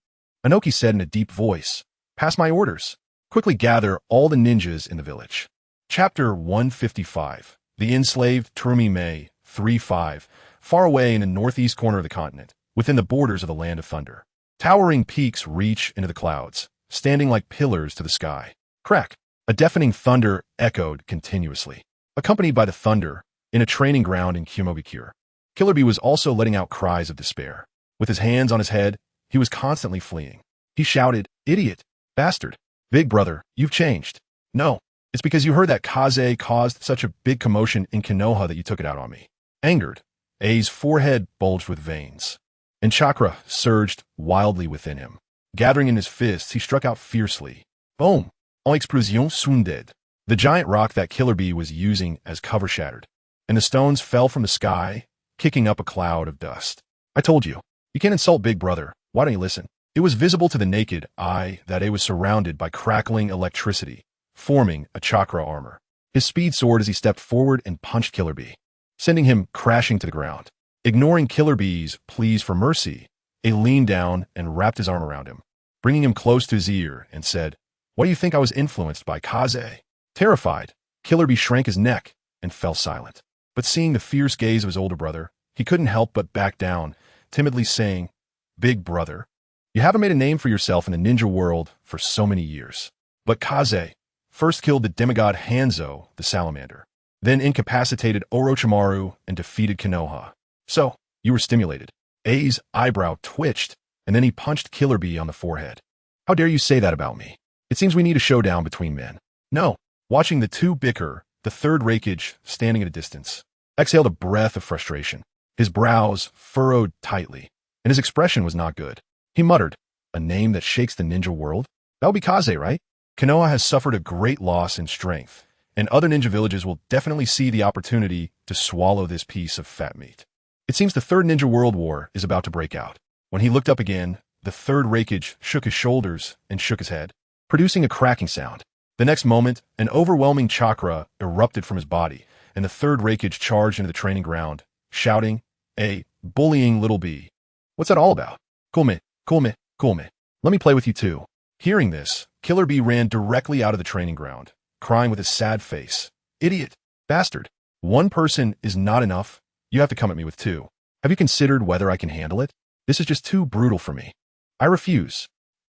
A: Inoki said in a deep voice, "Pass my orders. Quickly gather all the ninjas in the village." Chapter 155. The Enslaved Turumi Mei, 3-5, far away in the northeast corner of the continent, within the borders of the Land of Thunder. Towering peaks reach into the clouds, standing like pillars to the sky. Crack! A deafening thunder echoed continuously. Accompanied by the thunder, in a training ground in Kumogakure, Killer Bee was also letting out cries of despair. With his hands on his head, he was constantly fleeing. He shouted, "Idiot! Bastard! Big brother, you've changed. No, it's because you heard that Kaze caused such a big commotion in Konoha that you took it out on me." Angered, A's forehead bulged with veins, and chakra surged wildly within him. Gathering in his fists, he struck out fiercely. Boom! En explosion sounded. The giant rock that Killer Bee was using as cover shattered, and the stones fell from the sky, kicking up a cloud of dust. "I told you, you can't insult Big Brother. Why don't you listen?" It was visible to the naked eye that A was surrounded by crackling electricity, forming a chakra armor. His speed soared as he stepped forward and punched Killer Bee, sending him crashing to the ground. Ignoring Killer Bee's pleas for mercy, A leaned down and wrapped his arm around him, bringing him close to his ear, and said, "Why do you think I was influenced by Kaze?" Terrified, Killer Bee shrank his neck and fell silent. But seeing the fierce gaze of his older brother, he couldn't help but back down, timidly saying, "Big brother, you haven't made a name for yourself in the ninja world for so many years. But Kaze first killed the demigod Hanzo the Salamander, then incapacitated Orochimaru and defeated Konoha. So, you were stimulated." A's eyebrow twitched, and then he punched Killer Bee on the forehead. "How dare you say that about me? It seems we need a showdown between men." "No." Watching the two bicker, the third Raikage, standing at a distance, exhaled a breath of frustration. His brows furrowed tightly, and his expression was not good. He muttered, "A name that shakes the ninja world? That would be Kaze, right? Konoha has suffered a great loss in strength, and other ninja villages will definitely see the opportunity to swallow this piece of fat meat. It seems the Third Ninja World War is about to break out." When he looked up again, the third Raikage shook his shoulders and shook his head, producing a cracking sound. The next moment, an overwhelming chakra erupted from his body, and the third Raikage charged into the training ground, shouting, "A bullying little bee. What's that all about? Come, come, come. Let me play with you too." Hearing this, Killer Bee ran directly out of the training ground, crying with a sad face. Idiot! Bastard! One person is not enough. You have to come at me with two. Have you considered whether I can handle it? This is just too brutal for me. I refuse.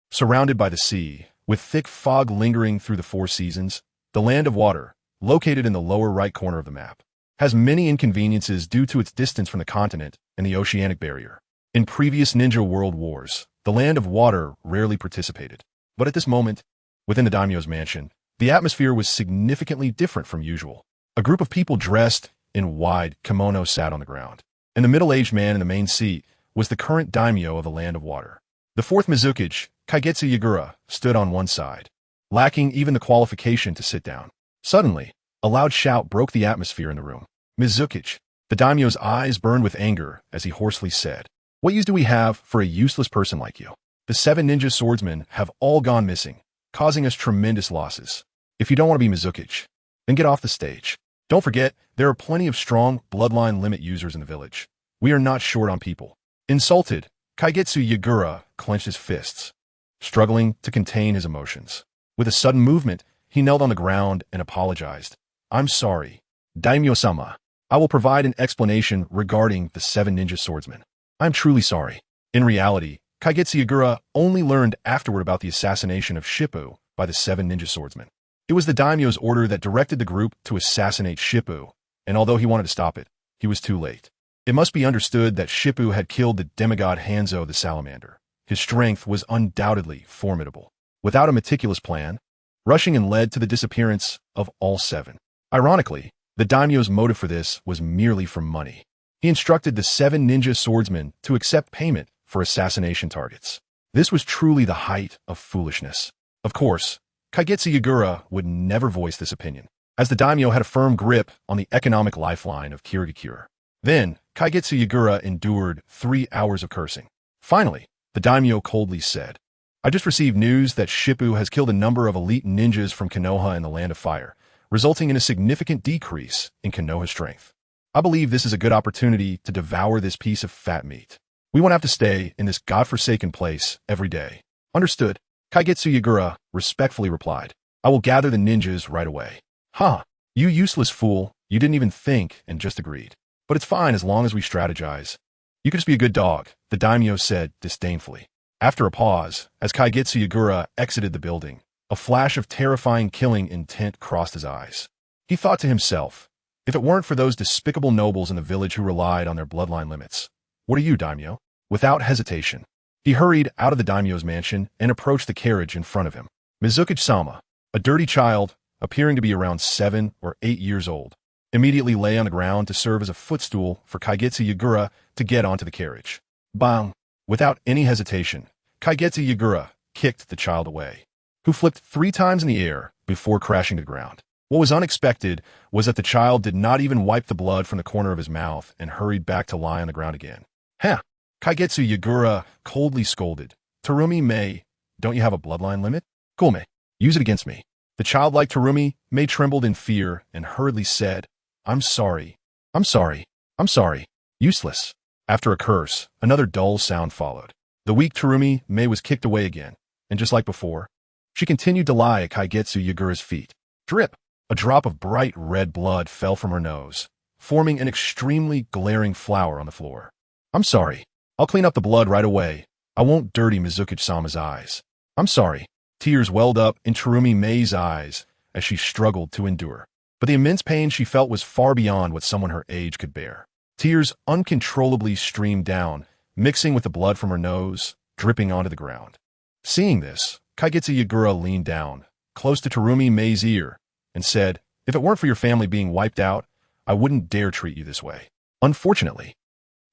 A: Surrounded by the sea, with thick fog lingering through the four seasons, the Land of Water, located in the lower right corner of the map, has many inconveniences due to its distance from the continent and the oceanic barrier. In previous Ninja World Wars, the Land of Water rarely participated. But at this moment, within the daimyo's mansion, the atmosphere was significantly different from usual. A group of people dressed in wide kimono sat on the ground, and the middle-aged man in the main seat was the current daimyo of the Land of Water. The fourth Mizukage, Kaigetsu Yagura, stood on one side, lacking even the qualification to sit down. Suddenly, a loud shout broke the atmosphere in the room. Mizukage! The daimyo's eyes burned with anger as he hoarsely said, "What use do we have for a useless person like you? The 7 ninja swordsmen have all gone missing, causing us tremendous losses. If you don't want to be Mizukage, then get off the stage. Don't forget, there are plenty of strong bloodline limit users in the village. We are not short on people." Insulted, Kaigetsu Yagura clenched his fists, struggling to contain his emotions. With a sudden movement, he knelt on the ground and apologized. "I'm sorry. Daimyo-sama, I will provide an explanation regarding the 7 ninja swordsmen. I'm truly sorry." In reality, Kaigetsu Yagura only learned afterward about the assassination of Shippu by the 7 ninja swordsmen. It was the daimyo's order that directed the group to assassinate Shippu, and although he wanted to stop it, he was too late. It must be understood that Shippu had killed the demigod Hanzo the Salamander. His strength was undoubtedly formidable. Without a meticulous plan, rushing and led to the disappearance of all 7. Ironically, the daimyo's motive for this was merely for money. He instructed the 7 ninja swordsmen to accept payment for assassination targets. This was truly the height of foolishness. Of course, Kaigetsu Yagura would never voice this opinion, as the daimyo had a firm grip on the economic lifeline of Kirigakure. Then, Kaigetsu Yagura endured 3 hours of cursing. Finally, the daimyo coldly said, "I just received news that Shippu has killed a number of elite ninjas from Konoha in the Land of Fire, resulting in a significant decrease in Konoha strength. I believe this is a good opportunity to devour this piece of fat meat. We won't have to stay in this godforsaken place every day." "Understood," Kaigetsu Yagura respectfully replied. "I will gather the ninjas right away." "Huh, you useless fool, you didn't even think and just agreed. But it's fine as long as we strategize. You could just be a good dog," the daimyo said disdainfully. After a pause, as Kaigetsu Yagura exited the building, a flash of terrifying killing intent crossed his eyes. He thought to himself, if it weren't for those despicable nobles in the village who relied on their bloodline limits, what are you, daimyo? Without hesitation, he hurried out of the daimyo's mansion and approached the carriage in front of him. Mizukage-sama, a dirty child, appearing to be around 7 or 8 years old, immediately lay on the ground to serve as a footstool for Kaigetsu Yagura to get onto the carriage. Bang! Without any hesitation, Kaigetsu Yagura kicked the child away, who flipped 3 times in the air before crashing to the ground. What was unexpected was that the child did not even wipe the blood from the corner of his mouth and hurried back to lie on the ground again. "Huh!" Kaigetsu Yagura coldly scolded. "Terumi Mei, don't you have a bloodline limit? Cool, Mei. Use it against me." The childlike Terumi Mei trembled in fear and hurriedly said, "I'm sorry. I'm sorry. I'm sorry. Useless." After a curse, another dull sound followed. The weak Terumi Mei was kicked away again, and just like before, she continued to lie at Kaigetsu Yagura's feet. Drip! A drop of bright red blood fell from her nose, forming an extremely glaring flower on the floor. "I'm sorry. I'll clean up the blood right away. I won't dirty Mizukage-sama's eyes. I'm sorry." Tears welled up in Terumi Mei's eyes as she struggled to endure. But the immense pain she felt was far beyond what someone her age could bear. Tears uncontrollably streamed down, mixing with the blood from her nose, dripping onto the ground. Seeing this, Kaigetsu Yagura leaned down, close to Terumi Mei's ear, and said, "If it weren't for your family being wiped out, I wouldn't dare treat you this way. Unfortunately,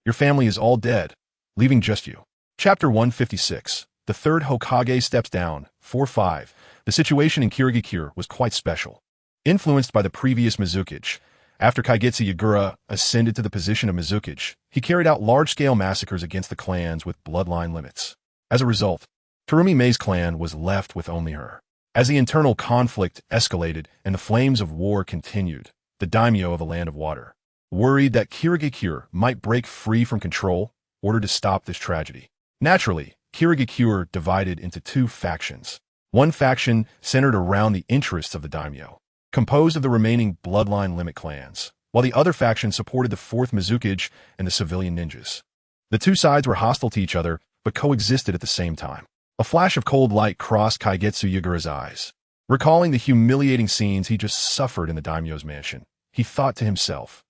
A: your family is all dead, leaving just you." Chapter 156. The third Hokage steps down. 4-5. The situation in Kirigakure was quite special. Influenced by the previous Mizukage, after Kaigetsu Yagura ascended to the position of Mizukage, he carried out large-scale massacres against the clans with bloodline limits. As a result, Terumi Mei's clan was left with only her. As the internal conflict escalated and the flames of war continued, the daimyo of the Land of Water, worried that Kirigakure might break free from control, ordered to stop this tragedy. Naturally, Kirigakure divided into 2 factions. One faction centered around the interests of the daimyo, composed of the remaining bloodline limit clans, while the other faction supported the 4th Mizukage and the civilian ninjas. The two sides were hostile to each other, but coexisted at the same time. A flash of cold light crossed Kaigetsu Yagura's eyes. Recalling the humiliating scenes he just suffered in the daimyo's mansion, he thought to himself,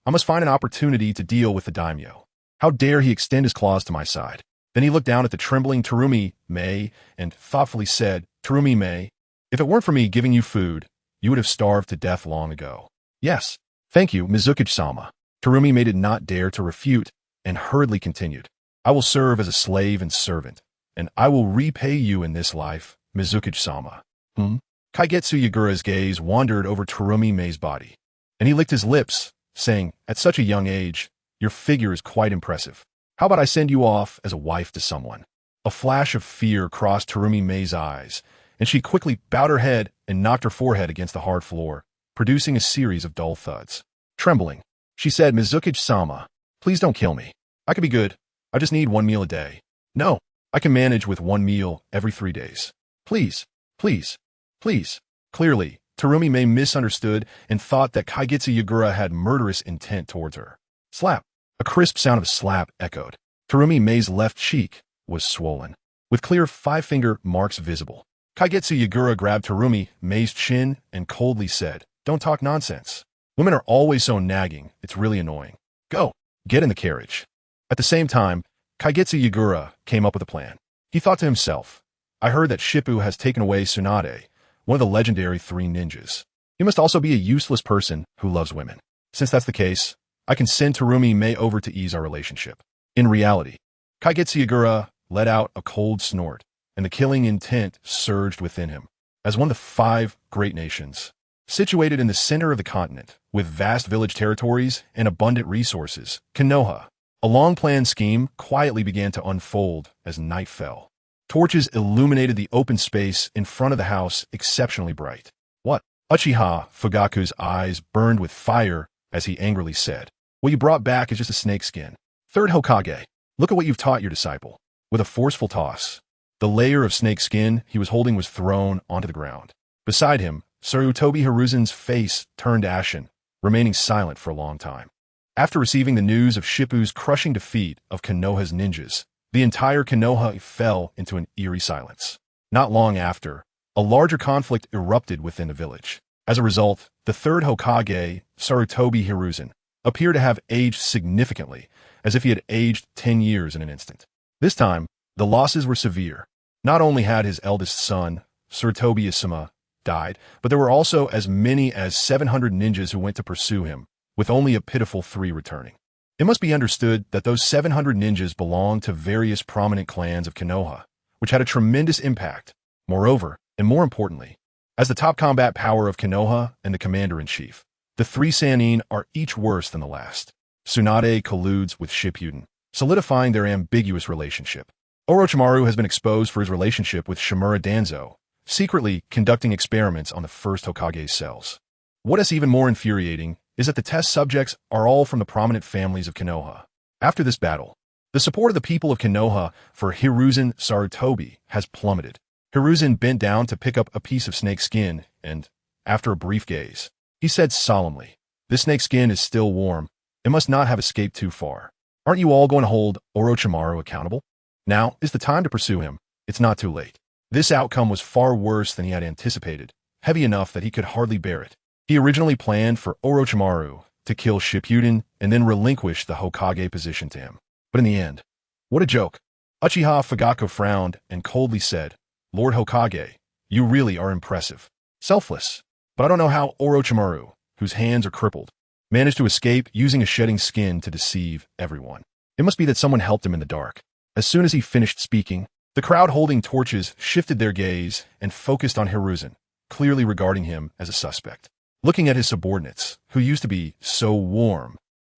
A: I must find an opportunity to deal with the daimyo. How dare he extend his claws to my side? Then he looked down at the trembling Terumi Mei and thoughtfully said, Terumi Mei, if it weren't for me giving you food, you would have starved to death long ago. Yes, thank you, Mizukage-sama. Terumi Mei did not dare to refute and hurriedly continued, I will serve as a slave and servant, and I will repay you in this life, Mizukage-sama. Kaigetsu Yagura's gaze wandered over Terumi Mei's body, and he licked his lips, saying, at such a young age, your figure is quite impressive. How about I send you off as a wife to someone? A flash of fear crossed Terumi Mei's eyes, and she quickly bowed her head and knocked her forehead against the hard floor, producing a series of dull thuds. Trembling, she said, Mizukage-sama, please don't kill me. I could be good. I just need 1 meal a day. No, I can manage with 1 meal every 3 days. Please, please, please. Clearly, Terumi Mei misunderstood and thought that Kaigetsu Yagura had murderous intent towards her. Slap. A crisp sound of a slap echoed. Terumi Mei's left cheek was swollen, with clear 5-finger marks visible. Kaigetsu Yagura grabbed Terumi Mei's chin and coldly said, don't talk nonsense. Women are always so nagging, it's really annoying. Go, get in the carriage. At the same time, Kaigetsu Yagura came up with a plan. He thought to himself, I heard that Shippu has taken away Tsunade, one of the legendary 3 ninjas. He must also be a useless person who loves women. Since that's the case, I can send Terumi Mei over to ease our relationship. In reality, Kaigetsu Yagura let out a cold snort, and the killing intent surged within him. As one of the 5 great nations, situated in the center of the continent, with vast village territories and abundant resources, Konoha, a long-planned scheme quietly began to unfold as night fell. Torches illuminated the open space in front of the house exceptionally bright. What? Uchiha Fugaku's eyes burned with fire as he angrily said, what you brought back is just a snake skin. 3rd Hokage, look at what you've taught your disciple. With a forceful toss, the layer of snake skin he was holding was thrown onto the ground. Beside him, Sarutobi Hiruzen's face turned ashen, remaining silent for a long time. After receiving the news of Shippu's crushing defeat of Konoha's ninjas, the entire Konoha fell into an eerie silence. Not long after, a larger conflict erupted within the village. As a result, the 3rd Hokage, Sarutobi Hiruzen, appeared to have aged significantly, as if he had aged 10 years in an instant. This time, the losses were severe. Not only had his eldest son, Sarutobi Isama, died, but there were also as many as 700 ninjas who went to pursue him, with only a pitiful 3 returning. It must be understood that those 700 ninjas belonged to various prominent clans of Konoha, which had a tremendous impact. Moreover, and more importantly, as the top combat power of Konoha and the commander-in-chief, the 3 Sannin are each worse than the last. Tsunade colludes with Shippuden, solidifying their ambiguous relationship. Orochimaru has been exposed for his relationship with Shimura Danzo, secretly conducting experiments on the 1st Hokage's cells. What is even more infuriating is that the test subjects are all from the prominent families of Konoha. After this battle, the support of the people of Konoha for Hiruzen Sarutobi has plummeted. Hiruzen bent down to pick up a piece of snake skin, and, after a brief gaze, he said solemnly, this snake skin is still warm. It must not have escaped too far. Aren't you all going to hold Orochimaru accountable? Now is the time to pursue him. It's not too late. This outcome was far worse than he had anticipated, heavy enough that he could hardly bear it. He originally planned for Orochimaru to kill Shippuden and then relinquish the Hokage position to him. But in the end, what a joke. Uchiha Fugaku frowned and coldly said, Lord Hokage, you really are impressive. Selfless. But I don't know how Orochimaru, whose hands are crippled, managed to escape using a shedding skin to deceive everyone. It must be that someone helped him in the dark. As soon as he finished speaking, the crowd holding torches shifted their gaze and focused on Hiruzen, clearly regarding him as a suspect. Looking at his subordinates, who used to be so warm,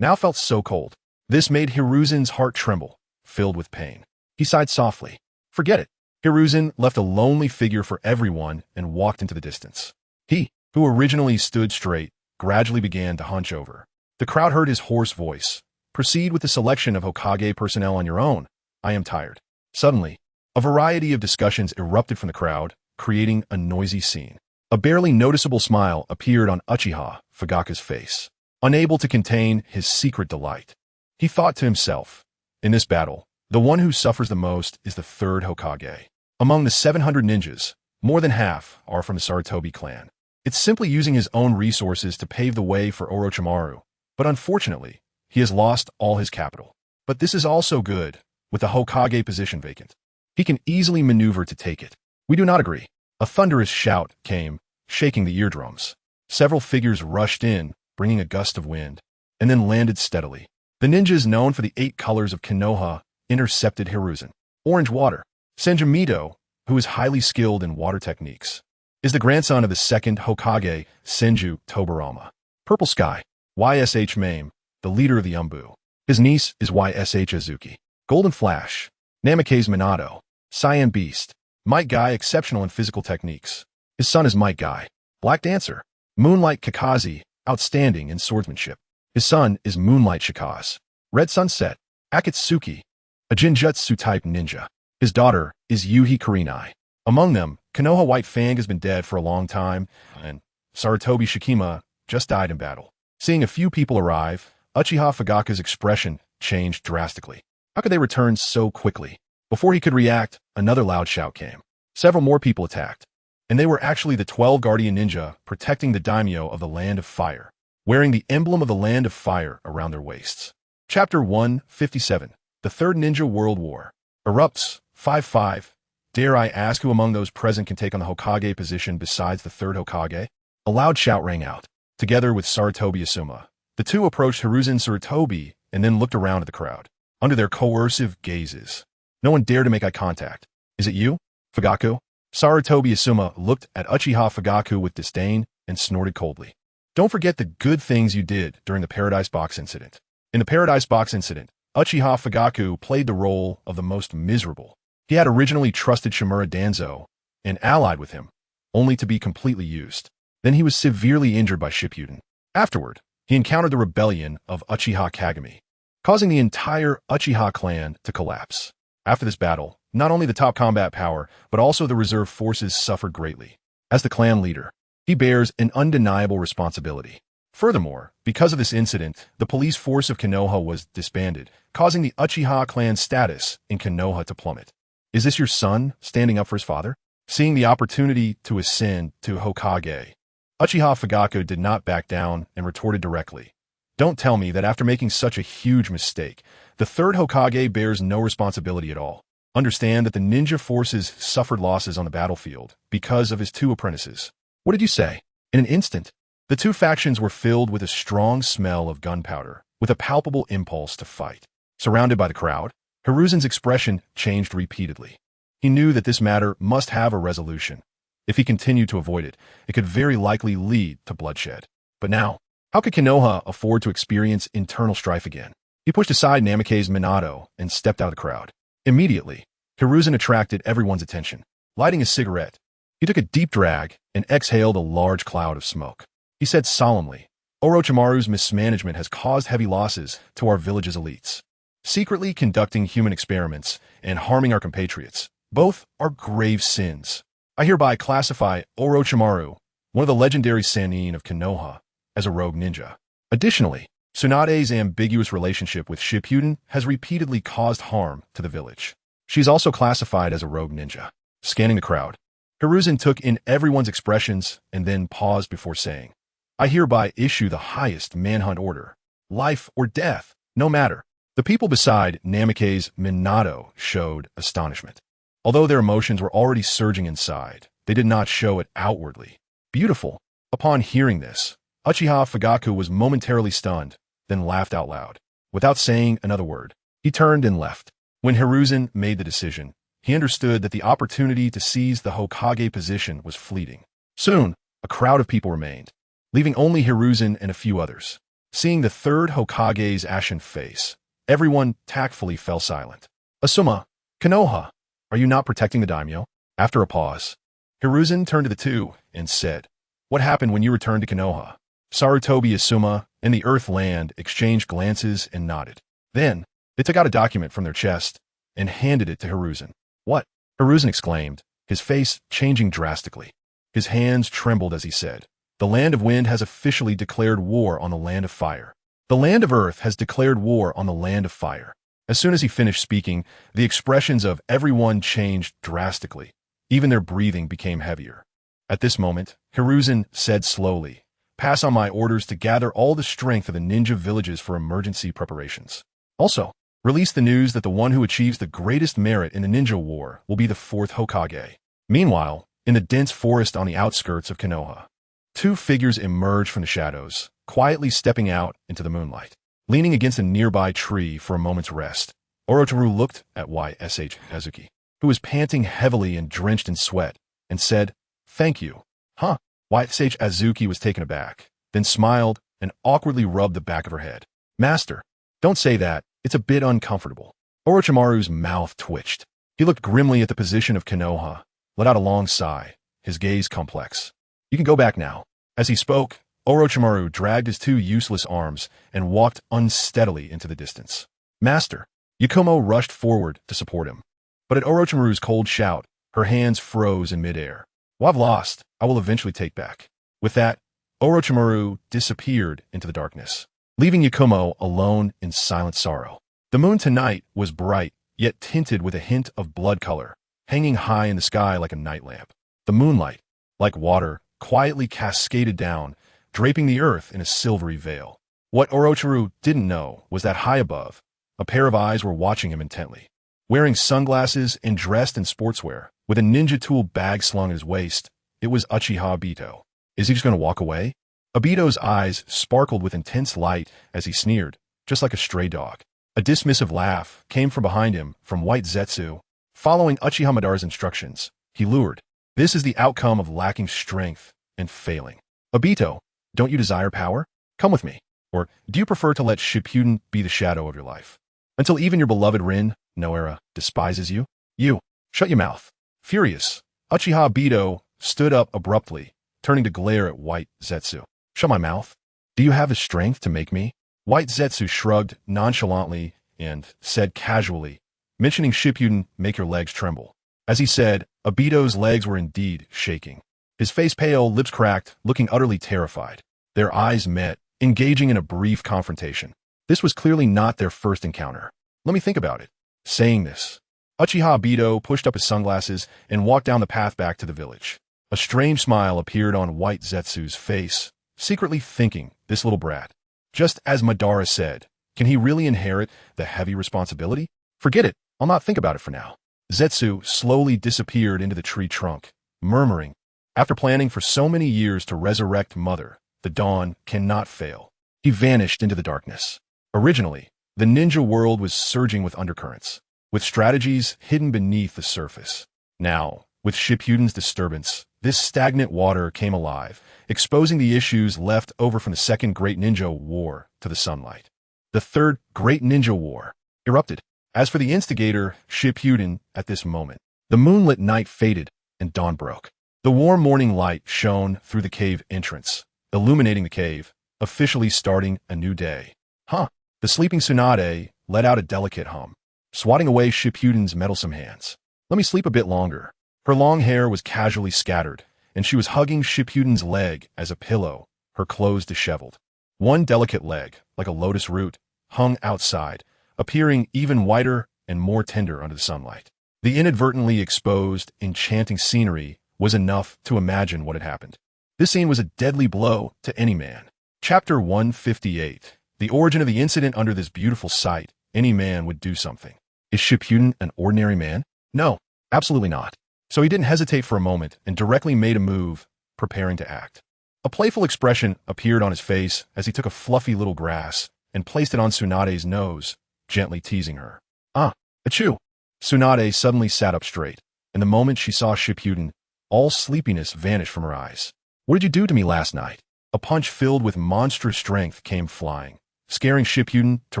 A: now felt so cold. This made Hiruzen's heart tremble, filled with pain. He sighed softly. Forget it. Hiruzen left a lonely figure for everyone and walked into the distance. He, who originally stood straight, gradually began to hunch over. The crowd heard his hoarse voice. Proceed with the selection of Hokage personnel on your own. I am tired. Suddenly, a variety of discussions erupted from the crowd, creating a noisy scene. A barely noticeable smile appeared on Uchiha Fugaku's face, unable to contain his secret delight. He thought to himself, in this battle, the one who suffers the most is the third Hokage. Among the 700 ninjas, more than half are from the Sarutobi clan. It's simply using his own resources to pave the way for Orochimaru, but unfortunately, he has lost all his capital. But this is also good, with the Hokage position vacant. He can easily maneuver to take it. We do not agree. A thunderous shout came, shaking the eardrums. Several figures rushed in, bringing a gust of wind, and then landed steadily. The ninjas known for the 8 colors of Konoha intercepted Hiruzen. Orange water. Senju Mito, who is highly skilled in water techniques, is the grandson of the second Hokage, Senju Tobirama. Purple sky. YSH Mame, the leader of the Umbu. His niece is YSH Azuki. Golden flash. Namikaze Minato. Cyan beast. Might Guy exceptional in physical techniques. His son is Might Guy. Black dancer. Moonlight Kakashi, outstanding in swordsmanship. His son is Moonlight Shikaz. Red sunset. Akatsuki, a Jinjutsu-type ninja. His daughter is Yuhi Kurenai. Among them, Konoha White Fang has been dead for a long time, and Sarutobi Shikima just died in battle. Seeing a few people arrive, Uchiha Fugaku's expression changed drastically. How could they return so quickly? Before he could react, another loud shout came. Several more people attacked, and they were actually the 12 Guardian Ninja protecting the daimyo of the Land of Fire, wearing the emblem of the Land of Fire around their waists. Chapter 157, The Third Ninja World War. Erupts, 5-5. Dare I ask who among those present can take on the Hokage position besides the third Hokage? A loud shout rang out. Together with Sarutobi Asuma, the two approached Hiruzen Sarutobi and then looked around at the crowd. Under their coercive gazes, no one dared to make eye contact. Is it you, Fugaku? Sarutobi Asuma looked at Uchiha Fugaku with disdain and snorted coldly. Don't forget the good things you did during the Paradise Box incident. In the Paradise Box incident, Uchiha Fugaku played the role of the most miserable. He had originally trusted Shimura Danzo and allied with him, only to be completely used. Then he was severely injured by Shippuden. Afterward, he encountered the rebellion of Uchiha Kagami, causing the entire Uchiha clan to collapse. After this battle, not only the top combat power, but also the reserve forces suffered greatly. As the clan leader, he bears an undeniable responsibility. Furthermore, because of this incident, the police force of Konoha was disbanded, causing the Uchiha clan's status in Konoha to plummet. Is this your son standing up for his father? Seeing the opportunity to ascend to Hokage, Uchiha Fugaku did not back down and retorted directly. Don't tell me that after making such a huge mistake, the third Hokage bears no responsibility at all. Understand that the ninja forces suffered losses on the battlefield because of his 2 apprentices. What did you say? In an instant, the 2 factions were filled with a strong smell of gunpowder, with a palpable impulse to fight. Surrounded by the crowd, Hiruzen's expression changed repeatedly. He knew that this matter must have a resolution. If he continued to avoid it, it could very likely lead to bloodshed. But now, how could Konoha afford to experience internal strife again? He pushed aside Namikaze Minato and stepped out of the crowd. Immediately, Hiruzen attracted everyone's attention. Lighting a cigarette, he took a deep drag and exhaled a large cloud of smoke. He said solemnly, Orochimaru's mismanagement has caused heavy losses to our village's elites. Secretly conducting human experiments and harming our compatriots, both are grave sins. I hereby classify Orochimaru, one of the legendary Sannin of Konoha, as a rogue ninja. Additionally, Tsunade's ambiguous relationship with Shippuden has repeatedly caused harm to the village. She's also classified as a rogue ninja. Scanning the crowd, Hiruzen took in everyone's expressions and then paused before saying, I hereby issue the highest manhunt order. Life or death, no matter. The people beside Namikaze Minato showed astonishment. Although their emotions were already surging inside, they did not show it outwardly. Beautiful. Upon hearing this, Uchiha Fugaku was momentarily stunned, then laughed out loud. Without saying another word, he turned and left. When Hiruzen made the decision, he understood that the opportunity to seize the Hokage position was fleeting. Soon, a crowd of people remained, leaving only Hiruzen and a few others. Seeing the third Hokage's ashen face, everyone tactfully fell silent. Asuma, Konoha, are you not protecting the daimyo? After a pause, Hiruzen turned to the 2 and said, What happened when you returned to Konoha? Sarutobi Asuma and the Earth Land exchanged glances and nodded. Then, they took out a document from their chest and handed it to Hiruzen. What? Hiruzen exclaimed, his face changing drastically. His hands trembled as he said, "The land of wind has officially declared war on the land of fire. The land of earth has declared war on the land of fire." As soon as he finished speaking, the expressions of everyone changed drastically. Even their breathing became heavier. At this moment, Hiruzen said slowly, "Pass on my orders to gather all the strength of the ninja villages for emergency preparations. Also, release the news that the one who achieves the greatest merit in the ninja war will be the fourth Hokage." Meanwhile, in the dense forest on the outskirts of Konoha, two figures emerged from the shadows, quietly stepping out into the moonlight. Leaning against a nearby tree for a moment's rest, Orochimaru looked at YSH Azuki, who was panting heavily and drenched in sweat, and said, "Thank you." Huh? YSH Azuki was taken aback, then smiled and awkwardly rubbed the back of her head. "Master, don't say that. It's a bit uncomfortable." Orochimaru's mouth twitched. He looked grimly at the position of Konoha, let out a long sigh, his gaze complex. "You can go back now." As he spoke, Orochimaru dragged his two useless arms and walked unsteadily into the distance. "Master!" Yakumo rushed forward to support him. But at Orochimaru's cold shout, her hands froze in midair. "What I've lost, I will eventually take back." With that, Orochimaru disappeared into the darkness, leaving Yakumo alone in silent sorrow. The moon tonight was bright, yet tinted with a hint of blood color, hanging high in the sky like a night lamp. The moonlight, like water, quietly cascaded down, draping the earth in a silvery veil. What Orochimaru didn't know was that high above, a pair of eyes were watching him intently. Wearing sunglasses and dressed in sportswear, with a ninja tool bag slung at his waist, it was Uchiha Obito. Is he just going to walk away? Obito's eyes sparkled with intense light as he sneered, just like a stray dog. A dismissive laugh came from behind him from White Zetsu. Following Uchiha Madara's instructions, he lured. This is the outcome of lacking strength and failing. "Obito, don't you desire power? Come with me. Or do you prefer to let Shippuden be the shadow of your life? Until even your beloved Rin, Noera, despises you? You, shut your mouth." Furious, Uchiha Obito stood up abruptly, turning to glare at White Zetsu. "Shut my mouth? Do you have the strength to make me?" White Zetsu shrugged nonchalantly and said casually, "Mentioning Shippuden make your legs tremble." As he said, Obito's legs were indeed shaking. His face pale, lips cracked, looking utterly terrified. Their eyes met, engaging in a brief confrontation. This was clearly not their first encounter. "Let me think about it." Saying this, Uchiha Obito pushed up his sunglasses and walked down the path back to the village. A strange smile appeared on White Zetsu's face, secretly thinking, this little brat. Just as Madara said, can he really inherit the heavy responsibility? Forget it, I'll not think about it for now. Zetsu slowly disappeared into the tree trunk, murmuring, "After planning for so many years to resurrect Mother, the dawn cannot fail." He vanished into the darkness. Originally, the ninja world was surging with undercurrents, with strategies hidden beneath the surface. Now, with Shippuden's disturbance, this stagnant water came alive, exposing the issues left over from the Second Great Ninja War to the sunlight. The Third Great Ninja War erupted. As for the instigator, Shippuden, at this moment, the moonlit night faded and dawn broke. The warm morning light shone through the cave entrance, illuminating the cave, officially starting a new day. Huh. The sleeping Tsunade let out a delicate hum, swatting away Shippuden's meddlesome hands. "Let me sleep a bit longer." Her long hair was casually scattered, and she was hugging Shippuden's leg as a pillow, her clothes disheveled. One delicate leg, like a lotus root, hung outside, appearing even whiter and more tender under the sunlight. The inadvertently exposed, enchanting scenery was enough to imagine what had happened. This scene was a deadly blow to any man. Chapter 158. The origin of the incident. Under this beautiful sight, any man would do something. Is Shippuden an ordinary man? No, absolutely not. So he didn't hesitate for a moment and directly made a move, preparing to act. A playful expression appeared on his face as he took a fluffy little grass and placed it on Tsunade's nose, gently teasing her. "Ah, achoo!" Tsunade suddenly sat up straight, and the moment she saw Shippuden, all sleepiness vanished from her eyes. "What did you do to me last night?" A punch filled with monstrous strength came flying, scaring Shippuden to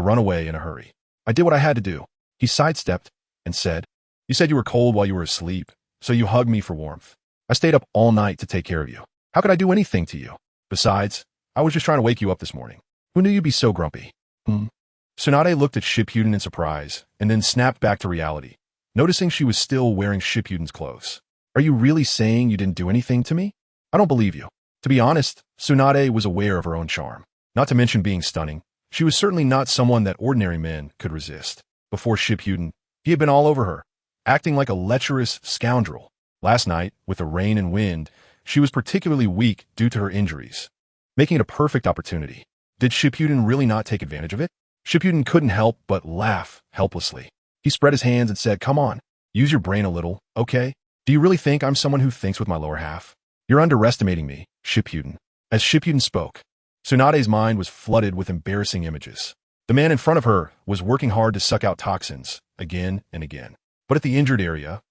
A: run away in a hurry. "I did what I had to do." He sidestepped and said, "You said you were cold while you were asleep, so you hugged me for warmth. I stayed up all night to take care of you. How could I do anything to you? Besides, I was just trying to wake you up this morning. Who knew you'd be so grumpy?" Tsunade looked at Shippuden in surprise, and then snapped back to reality, noticing she was still wearing Shippuden's clothes. Are you really saying you didn't do anything to me? I don't believe you. To be honest, Tsunade was aware of her own charm. Not to mention being stunning, she was certainly not someone that ordinary men could resist. Before Shippuden, he had been all over her, acting like a lecherous scoundrel. Last night, with the rain and wind, she was particularly weak due to her injuries, making it a perfect opportunity. Did Shippuden really not take advantage of it? Shippuden couldn't help but laugh helplessly. He spread his hands and said, "Come on, use your brain a little, okay? Do you really think I'm someone who thinks with my lower half? You're underestimating me, Shippuden." As Shippuden spoke, Tsunade's mind was flooded with embarrassing images. The man in front of her was working hard to suck out toxins, again and again. But at the injured area,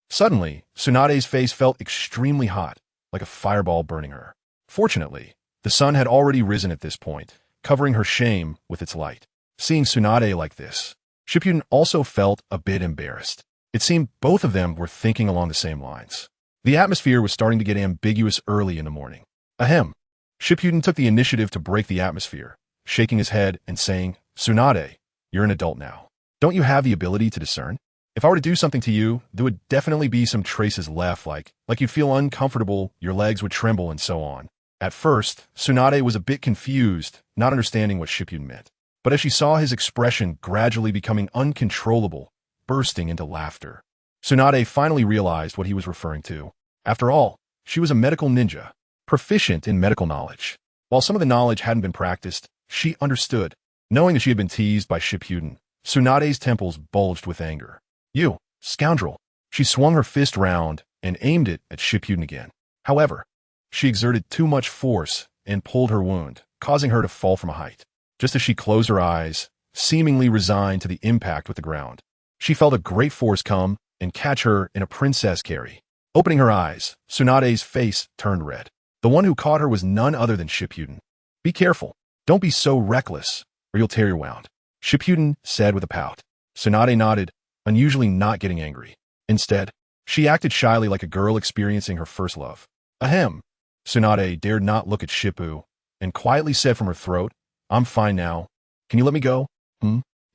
A: suddenly, Tsunade's face felt extremely hot, like a fireball burning her. Fortunately, the sun had already risen at this point, covering her shame with its light. Seeing Tsunade like this, Shippuden also felt a bit embarrassed. It seemed both of them were thinking along the same lines. The atmosphere was starting to get ambiguous early in the morning. Ahem. Shippuden took the initiative to break the atmosphere, shaking his head and saying, "Tsunade, you're an adult now. Don't you have the ability to discern? If I were to do something to you, there would definitely be some traces left, like you'd feel uncomfortable, your legs would tremble, and so on." At first, Tsunade was a bit confused, not understanding what Shippuden meant. But as she saw his expression gradually becoming uncontrollable, bursting into laughter, Tsunade finally realized what he was referring to. After all, she was a medical ninja, proficient in medical knowledge. While some of the knowledge hadn't been practiced, she understood. Knowing that she had been teased by Shippuden, Tsunade's temples bulged with anger. "You, scoundrel!" She swung her fist round and aimed it at Shippuden again. However, she exerted too much force and pulled her wound, causing her to fall from a height. Just as she closed her eyes, seemingly resigned to the impact with the ground, she felt a great force come and catch her in a princess carry. Opening her eyes, Tsunade's face turned red. The one who caught her was none other than Shippuden. "Be careful. Don't be so reckless, or you'll tear your wound," Shippuden said with a pout. Tsunade nodded, unusually not getting angry. Instead, she acted shyly like a girl experiencing her first love. "Ahem." Tsunade dared not look at Shippu, and quietly said from her throat, "I'm fine now. Can you let me go?"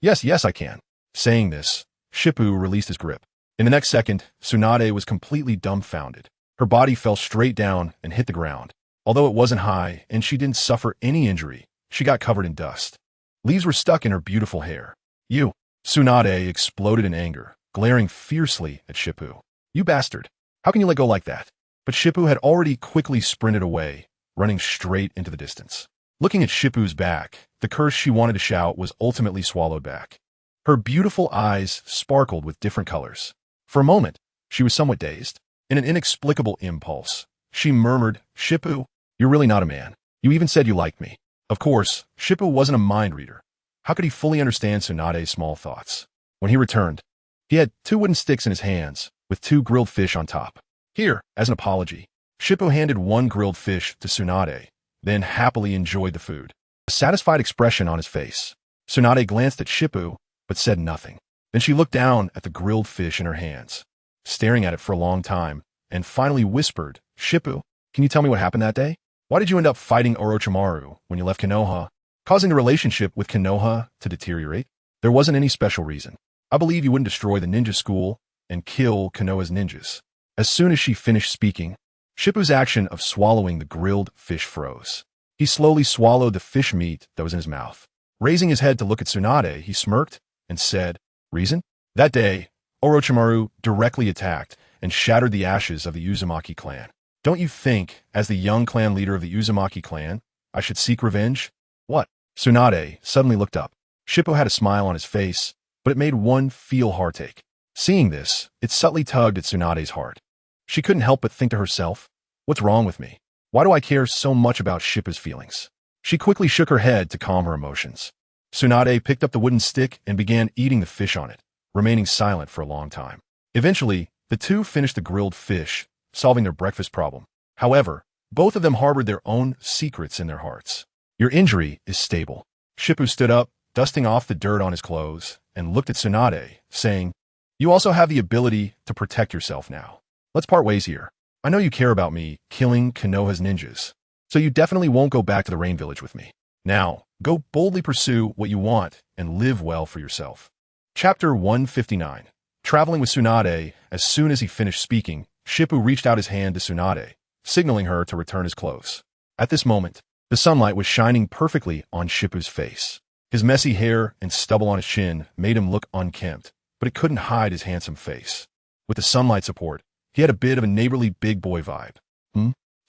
A: Yes, I can." Saying this, Shippu released his grip. In the next second, Tsunade was completely dumbfounded. Her body fell straight down and hit the ground. Although it wasn't high and she didn't suffer any injury, she got covered in dust. Leaves were stuck in her beautiful hair. "You!" Tsunade exploded in anger, glaring fiercely at Shippu. "You bastard! How can you let go like that?" But Shippu had already quickly sprinted away, running straight into the distance. Looking at Shippu's back, the curse she wanted to shout was ultimately swallowed back. Her beautiful eyes sparkled with different colors. For a moment, she was somewhat dazed. In an inexplicable impulse, she murmured, "Shippu, you're really not a man. You even said you liked me." Of course, Shippu wasn't a mind reader. How could he fully understand Tsunade's small thoughts? When he returned, he had 2 wooden sticks in his hands, with 2 grilled fish on top. "Here, as an apology." Shippu handed 1 grilled fish to Tsunade, then happily enjoyed the food. A satisfied expression on his face. Tsunade glanced at Shippu, but said nothing. Then she looked down at the grilled fish in her hands, staring at it for a long time, and finally whispered, "Shippu, can you tell me what happened that day? Why did you end up fighting Orochimaru when you left Konoha, causing the relationship with Konoha to deteriorate? There wasn't any special reason. I believe you wouldn't destroy the ninja school and kill Konoha's ninjas." As soon as she finished speaking, Shippu's action of swallowing the grilled fish froze. He slowly swallowed the fish meat that was in his mouth. Raising his head to look at Tsunade, he smirked and said, "Reason?" That day, Orochimaru directly attacked and shattered the ashes of the Uzumaki clan. Don't you think, as the young clan leader of the Uzumaki clan, I should seek revenge? What? Tsunade suddenly looked up. Shippo had a smile on his face, but it made one feel heartache. Seeing this, it subtly tugged at Tsunade's heart. She couldn't help but think to herself, what's wrong with me? Why do I care so much about Shippo's feelings? She quickly shook her head to calm her emotions. Tsunade picked up the wooden stick and began eating the fish on it, remaining silent for a long time. Eventually, the two finished the grilled fish, solving their breakfast problem. However, both of them harbored their own secrets in their hearts. Your injury is stable. Shippo stood up, dusting off the dirt on his clothes, and looked at Tsunade, saying, You also have the ability to protect yourself now. Let's part ways here. I know you care about me killing Konoha's ninjas, so you definitely won't go back to the Rain Village with me. Now, go boldly pursue what you want and live well for yourself. Chapter 159. Traveling with Tsunade. As soon as he finished speaking, Shippu reached out his hand to Tsunade, signaling her to return his clothes. At this moment, the sunlight was shining perfectly on Shippu's face. His messy hair and stubble on his chin made him look unkempt, but it couldn't hide his handsome face. With the sunlight support, he had a bit of a neighborly big boy vibe.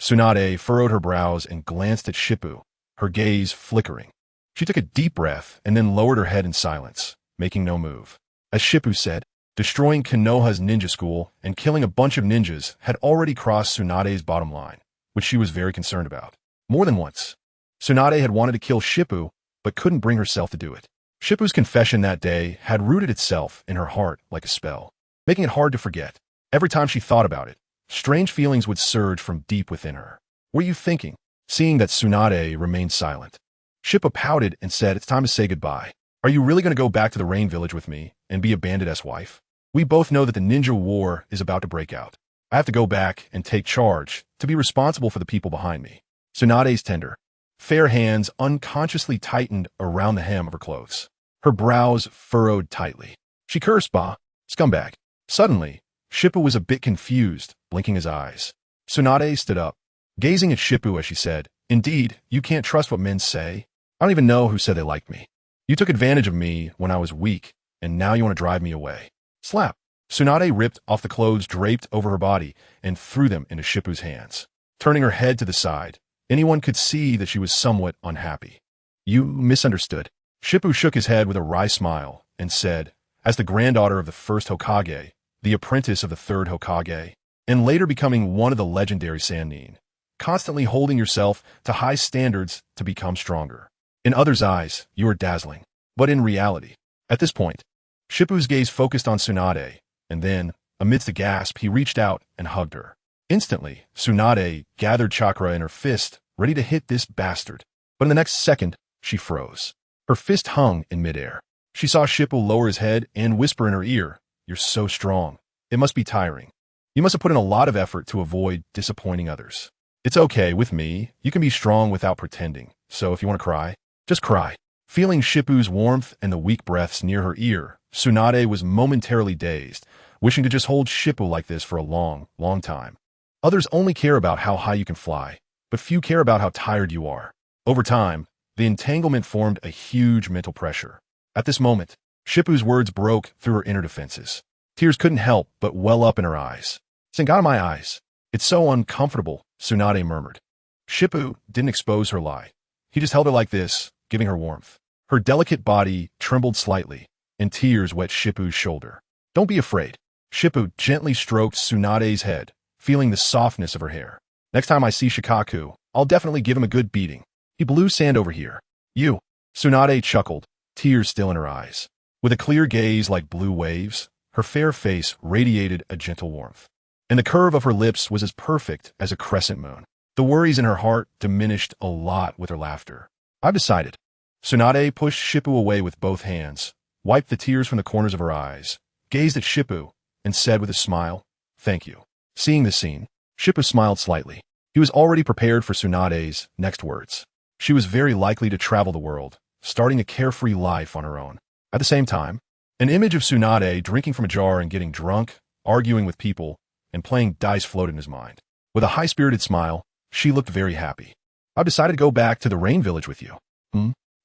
A: Tsunade furrowed her brows and glanced at Shippu, her gaze flickering. She took a deep breath and then lowered her head in silence, making no move. As Shippu said, destroying Konoha's ninja school and killing a bunch of ninjas had already crossed Tsunade's bottom line, which she was very concerned about. More than once, Tsunade had wanted to kill Shippu, but couldn't bring herself to do it. Shippu's confession that day had rooted itself in her heart like a spell, making it hard to forget. Every time she thought about it, strange feelings would surge from deep within her. What are you thinking? Seeing that Tsunade remained silent, Shippu pouted and said, "It's time to say goodbye. Are you really going to go back to the Rain Village with me and be a bandit-s wife? We both know that the ninja war is about to break out. I have to go back and take charge to be responsible for the people behind me." Tsunade's tender, fair hands unconsciously tightened around the hem of her clothes. Her brows furrowed tightly. She cursed, "Bah, scumbag." Suddenly, Shippu was a bit confused, blinking his eyes. Tsunade stood up, gazing at Shippu as she said, "Indeed, you can't trust what men say. I don't even know who said they liked me. You took advantage of me when I was weak, and now you want to drive me away." Slap! Tsunade ripped off the clothes draped over her body and threw them into Shippu's hands. Turning her head to the side, anyone could see that she was somewhat unhappy. "You misunderstood." Shippu shook his head with a wry smile and said, "As the granddaughter of the first Hokage, the apprentice of the third Hokage, and later becoming one of the legendary Sannin, constantly holding yourself to high standards to become stronger. In others' eyes, you are dazzling. But in reality," at this point, Shippu's gaze focused on Tsunade, and then, amidst a gasp, he reached out and hugged her. Instantly, Tsunade gathered chakra in her fist, ready to hit this bastard. But in the next second, she froze. Her fist hung in midair. She saw Shippu lower his head and whisper in her ear, "You're so strong. It must be tiring. You must have put in a lot of effort to avoid disappointing others. It's okay with me. You can be strong without pretending. So if you want to cry, just cry." Feeling Shippu's warmth and the weak breaths near her ear, Tsunade was momentarily dazed, wishing to just hold Shippu like this for a long, long time. Others only care about how high you can fly, but few care about how tired you are. Over time, the entanglement formed a huge mental pressure. At this moment, Shippu's words broke through her inner defenses. Tears couldn't help but well up in her eyes. "Sing out of my eyes. It's so uncomfortable," Tsunade murmured. Shippu didn't expose her lie. He just held her like this, giving her warmth. Her delicate body trembled slightly, and tears wet Shippu's shoulder. "Don't be afraid." Shippu gently stroked Tsunade's head, feeling the softness of her hair. "Next time I see Shikaku, I'll definitely give him a good beating. He blew sand over here." "You." Tsunade chuckled, tears still in her eyes. With a clear gaze like blue waves, her fair face radiated a gentle warmth. And the curve of her lips was as perfect as a crescent moon. The worries in her heart diminished a lot with her laughter. "I've decided." Tsunade pushed Shippu away with both hands, wiped the tears from the corners of her eyes, gazed at Shippu, and said with a smile, "Thank you." Seeing this scene, Shippu smiled slightly. He was already prepared for Tsunade's next words. She was very likely to travel the world, starting a carefree life on her own. At the same time, an image of Tsunade drinking from a jar and getting drunk, arguing with people, and playing dice floated in his mind. With a high-spirited smile, she looked very happy. "I've decided to go back to the Rain Village with you."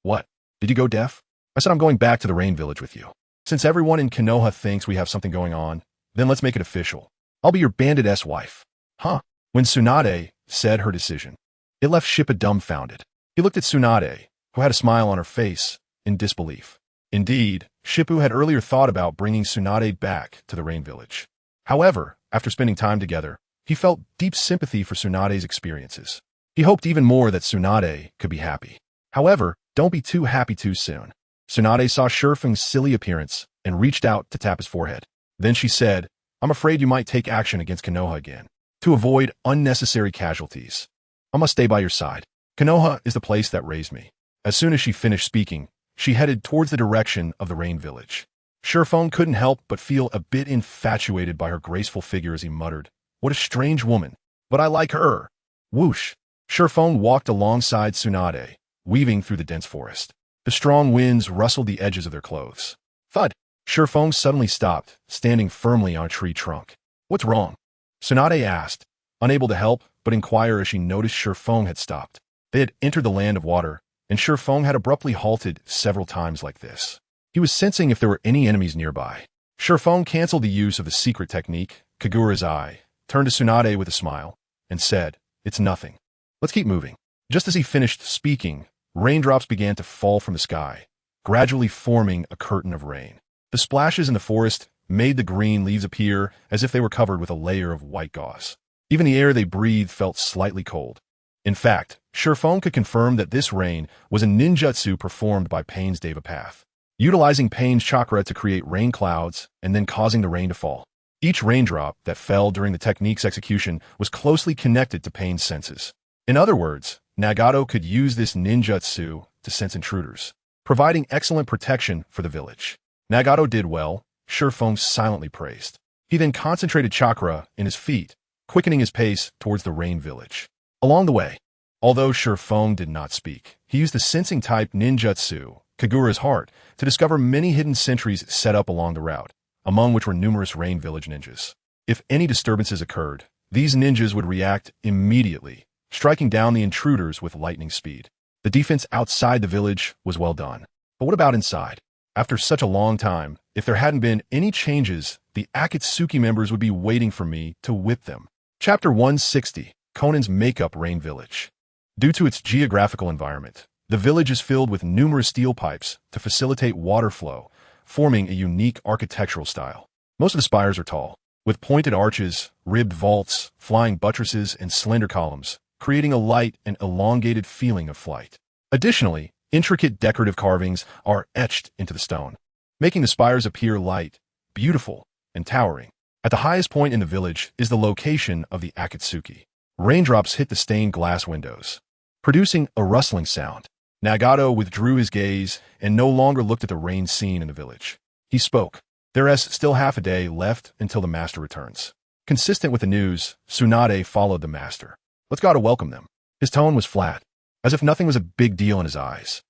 A: "What? Did you go deaf?" "I said I'm going back to the Rain Village with you. Since everyone in Konoha thinks we have something going on, then let's make it official. I'll be your bandit-s wife." "Huh?" When Tsunade said her decision, it left Shippu dumbfounded. He looked at Tsunade, who had a smile on her face, in disbelief. Indeed, Shippu had earlier thought about bringing Tsunade back to the Rain Village. However, after spending time together, he felt deep sympathy for Tsunade's experiences. He hoped even more that Tsunade could be happy. However, don't be too happy too soon. Tsunade saw Shifeng's silly appearance and reached out to tap his forehead. Then she said, "I'm afraid you might take action against Konoha again. To avoid unnecessary casualties, I must stay by your side. Konoha is the place that raised me." As soon as she finished speaking, she headed towards the direction of the Rain Village. Shifeng couldn't help but feel a bit infatuated by her graceful figure as he muttered, "What a strange woman, but I like her." Whoosh! Shifeng walked alongside Tsunade, weaving through the dense forest. The strong winds rustled the edges of their clothes. Thud! Shifeng suddenly stopped, standing firmly on a tree trunk. "What's wrong?" Tsunade asked, unable to help but inquire as she noticed Shifeng had stopped. They had entered the land of water, and Shifeng had abruptly halted several times like this. He was sensing if there were any enemies nearby. Shifeng canceled the use of a secret technique, Kagura's eye, turned to Tsunade with a smile, and said, "It's nothing. Let's keep moving." Just as he finished speaking, raindrops began to fall from the sky, gradually forming a curtain of rain. The splashes in the forest made the green leaves appear as if they were covered with a layer of white gauze. Even the air they breathed felt slightly cold. In fact, Shifeng could confirm that this rain was a ninjutsu performed by Pain's Devapath, utilizing Pain's chakra to create rain clouds and then causing the rain to fall. Each raindrop that fell during the technique's execution was closely connected to Pain's senses. In other words, Nagato could use this ninjutsu to sense intruders, providing excellent protection for the village. Nagato did well, Shifeng silently praised. He then concentrated chakra in his feet, quickening his pace towards the rain village. Along the way, although Shifeng did not speak, he used the sensing-type ninjutsu, Kagura's heart, to discover many hidden sentries set up along the route, among which were numerous rain village ninjas. If any disturbances occurred, these ninjas would react immediately, striking down the intruders with lightning speed. The defense outside the village was well done. But what about inside? After such a long time, if there hadn't been any changes, the Akatsuki members would be waiting for me to whip them. Chapter 160, Konan's Makeup Rain Village. Due to its geographical environment, the village is filled with numerous steel pipes to facilitate water flow, forming a unique architectural style. Most of the spires are tall, with pointed arches, ribbed vaults, flying buttresses, and slender columns, creating a light and elongated feeling of flight. Additionally, intricate decorative carvings are etched into the stone, making the spires appear light, beautiful, and towering. At the highest point in the village is the location of the Akatsuki. Raindrops hit the stained glass windows, producing a rustling sound. Nagato withdrew his gaze and no longer looked at the rain scene in the village. He spoke. "There is still half a day left until the master returns." Consistent with the news, Tsunade followed the master. "Let's go to welcome them." His tone was flat, as if nothing was a big deal in his eyes.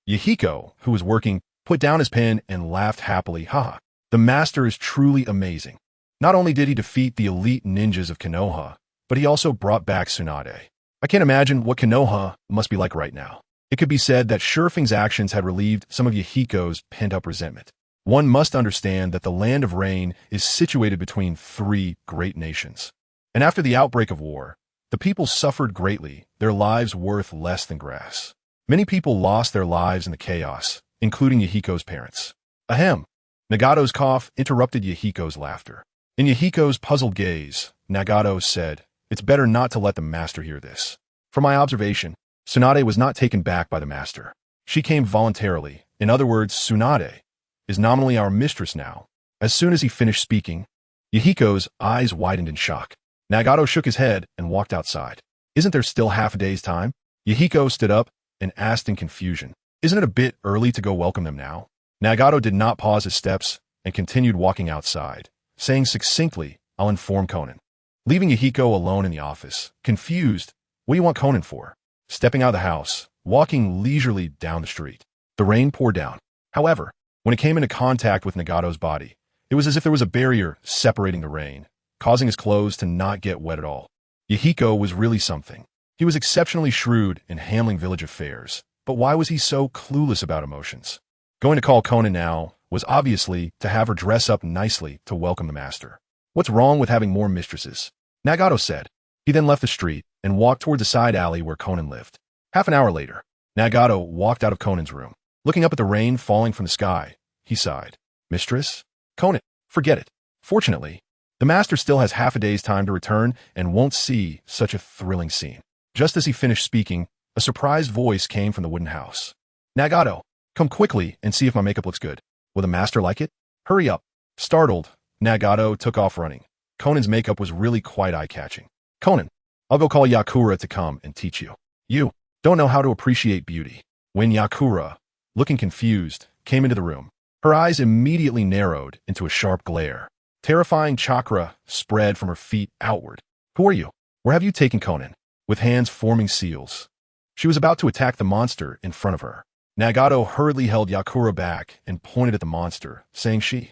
A: Yahiko, who was working, put down his pen and laughed happily. "Haha, the master is truly amazing. Not only did he defeat the elite ninjas of Konoha, but he also brought back Tsunade. I can't imagine what Konoha must be like right now." It could be said that Shifeng's actions had relieved some of Yahiko's pent-up resentment. One must understand that the Land of Rain is situated between three great nations. And after the outbreak of war, the people suffered greatly, their lives worth less than grass. Many people lost their lives in the chaos, including Yahiko's parents. Ahem. Nagato's cough interrupted Yahiko's laughter. In Yahiko's puzzled gaze, Nagato said, "It's better not to let the master hear this." From my observation, Tsunade was not taken back by the master. She came voluntarily. In other words, Tsunade is nominally our mistress now. As soon as he finished speaking, Yahiko's eyes widened in shock. Nagato shook his head and walked outside. "Isn't there still half a day's time?" Yahiko stood up and asked in confusion. "Isn't it a bit early to go welcome them now?" Nagato did not pause his steps and continued walking outside, saying succinctly, "I'll inform Konan." Leaving Yahiko alone in the office, confused, "What do you want Konan for?" Stepping out of the house, walking leisurely down the street. The rain poured down. However, when it came into contact with Nagato's body, it was as if there was a barrier separating the rain, causing his clothes to not get wet at all. Yahiko was really something. He was exceptionally shrewd in handling village affairs, but why was he so clueless about emotions? Going to call Konan now was obviously to have her dress up nicely to welcome the master. "What's wrong with having more mistresses?" Nagato said. He then left the street and walked toward the side alley where Konan lived. Half an hour later, Nagato walked out of Konan's room. Looking up at the rain falling from the sky, he sighed. "Mistress? Konan, forget it. Fortunately, the master still has half a day's time to return and won't see such a thrilling scene." Just as he finished speaking, a surprised voice came from the wooden house. "Nagato, come quickly and see if my makeup looks good. Will the master like it? Hurry up." Startled, Nagato took off running. Konan's makeup was really quite eye-catching. "Konan, I'll go call Yakura to come and teach you. You don't know how to appreciate beauty." When Yakura, looking confused, came into the room, her eyes immediately narrowed into a sharp glare. Terrifying chakra spread from her feet outward. "Who are you? Where have you taken Konan?" With hands forming seals, she was about to attack the monster in front of her. Nagato hurriedly held Yakura back and pointed at the monster, saying, "She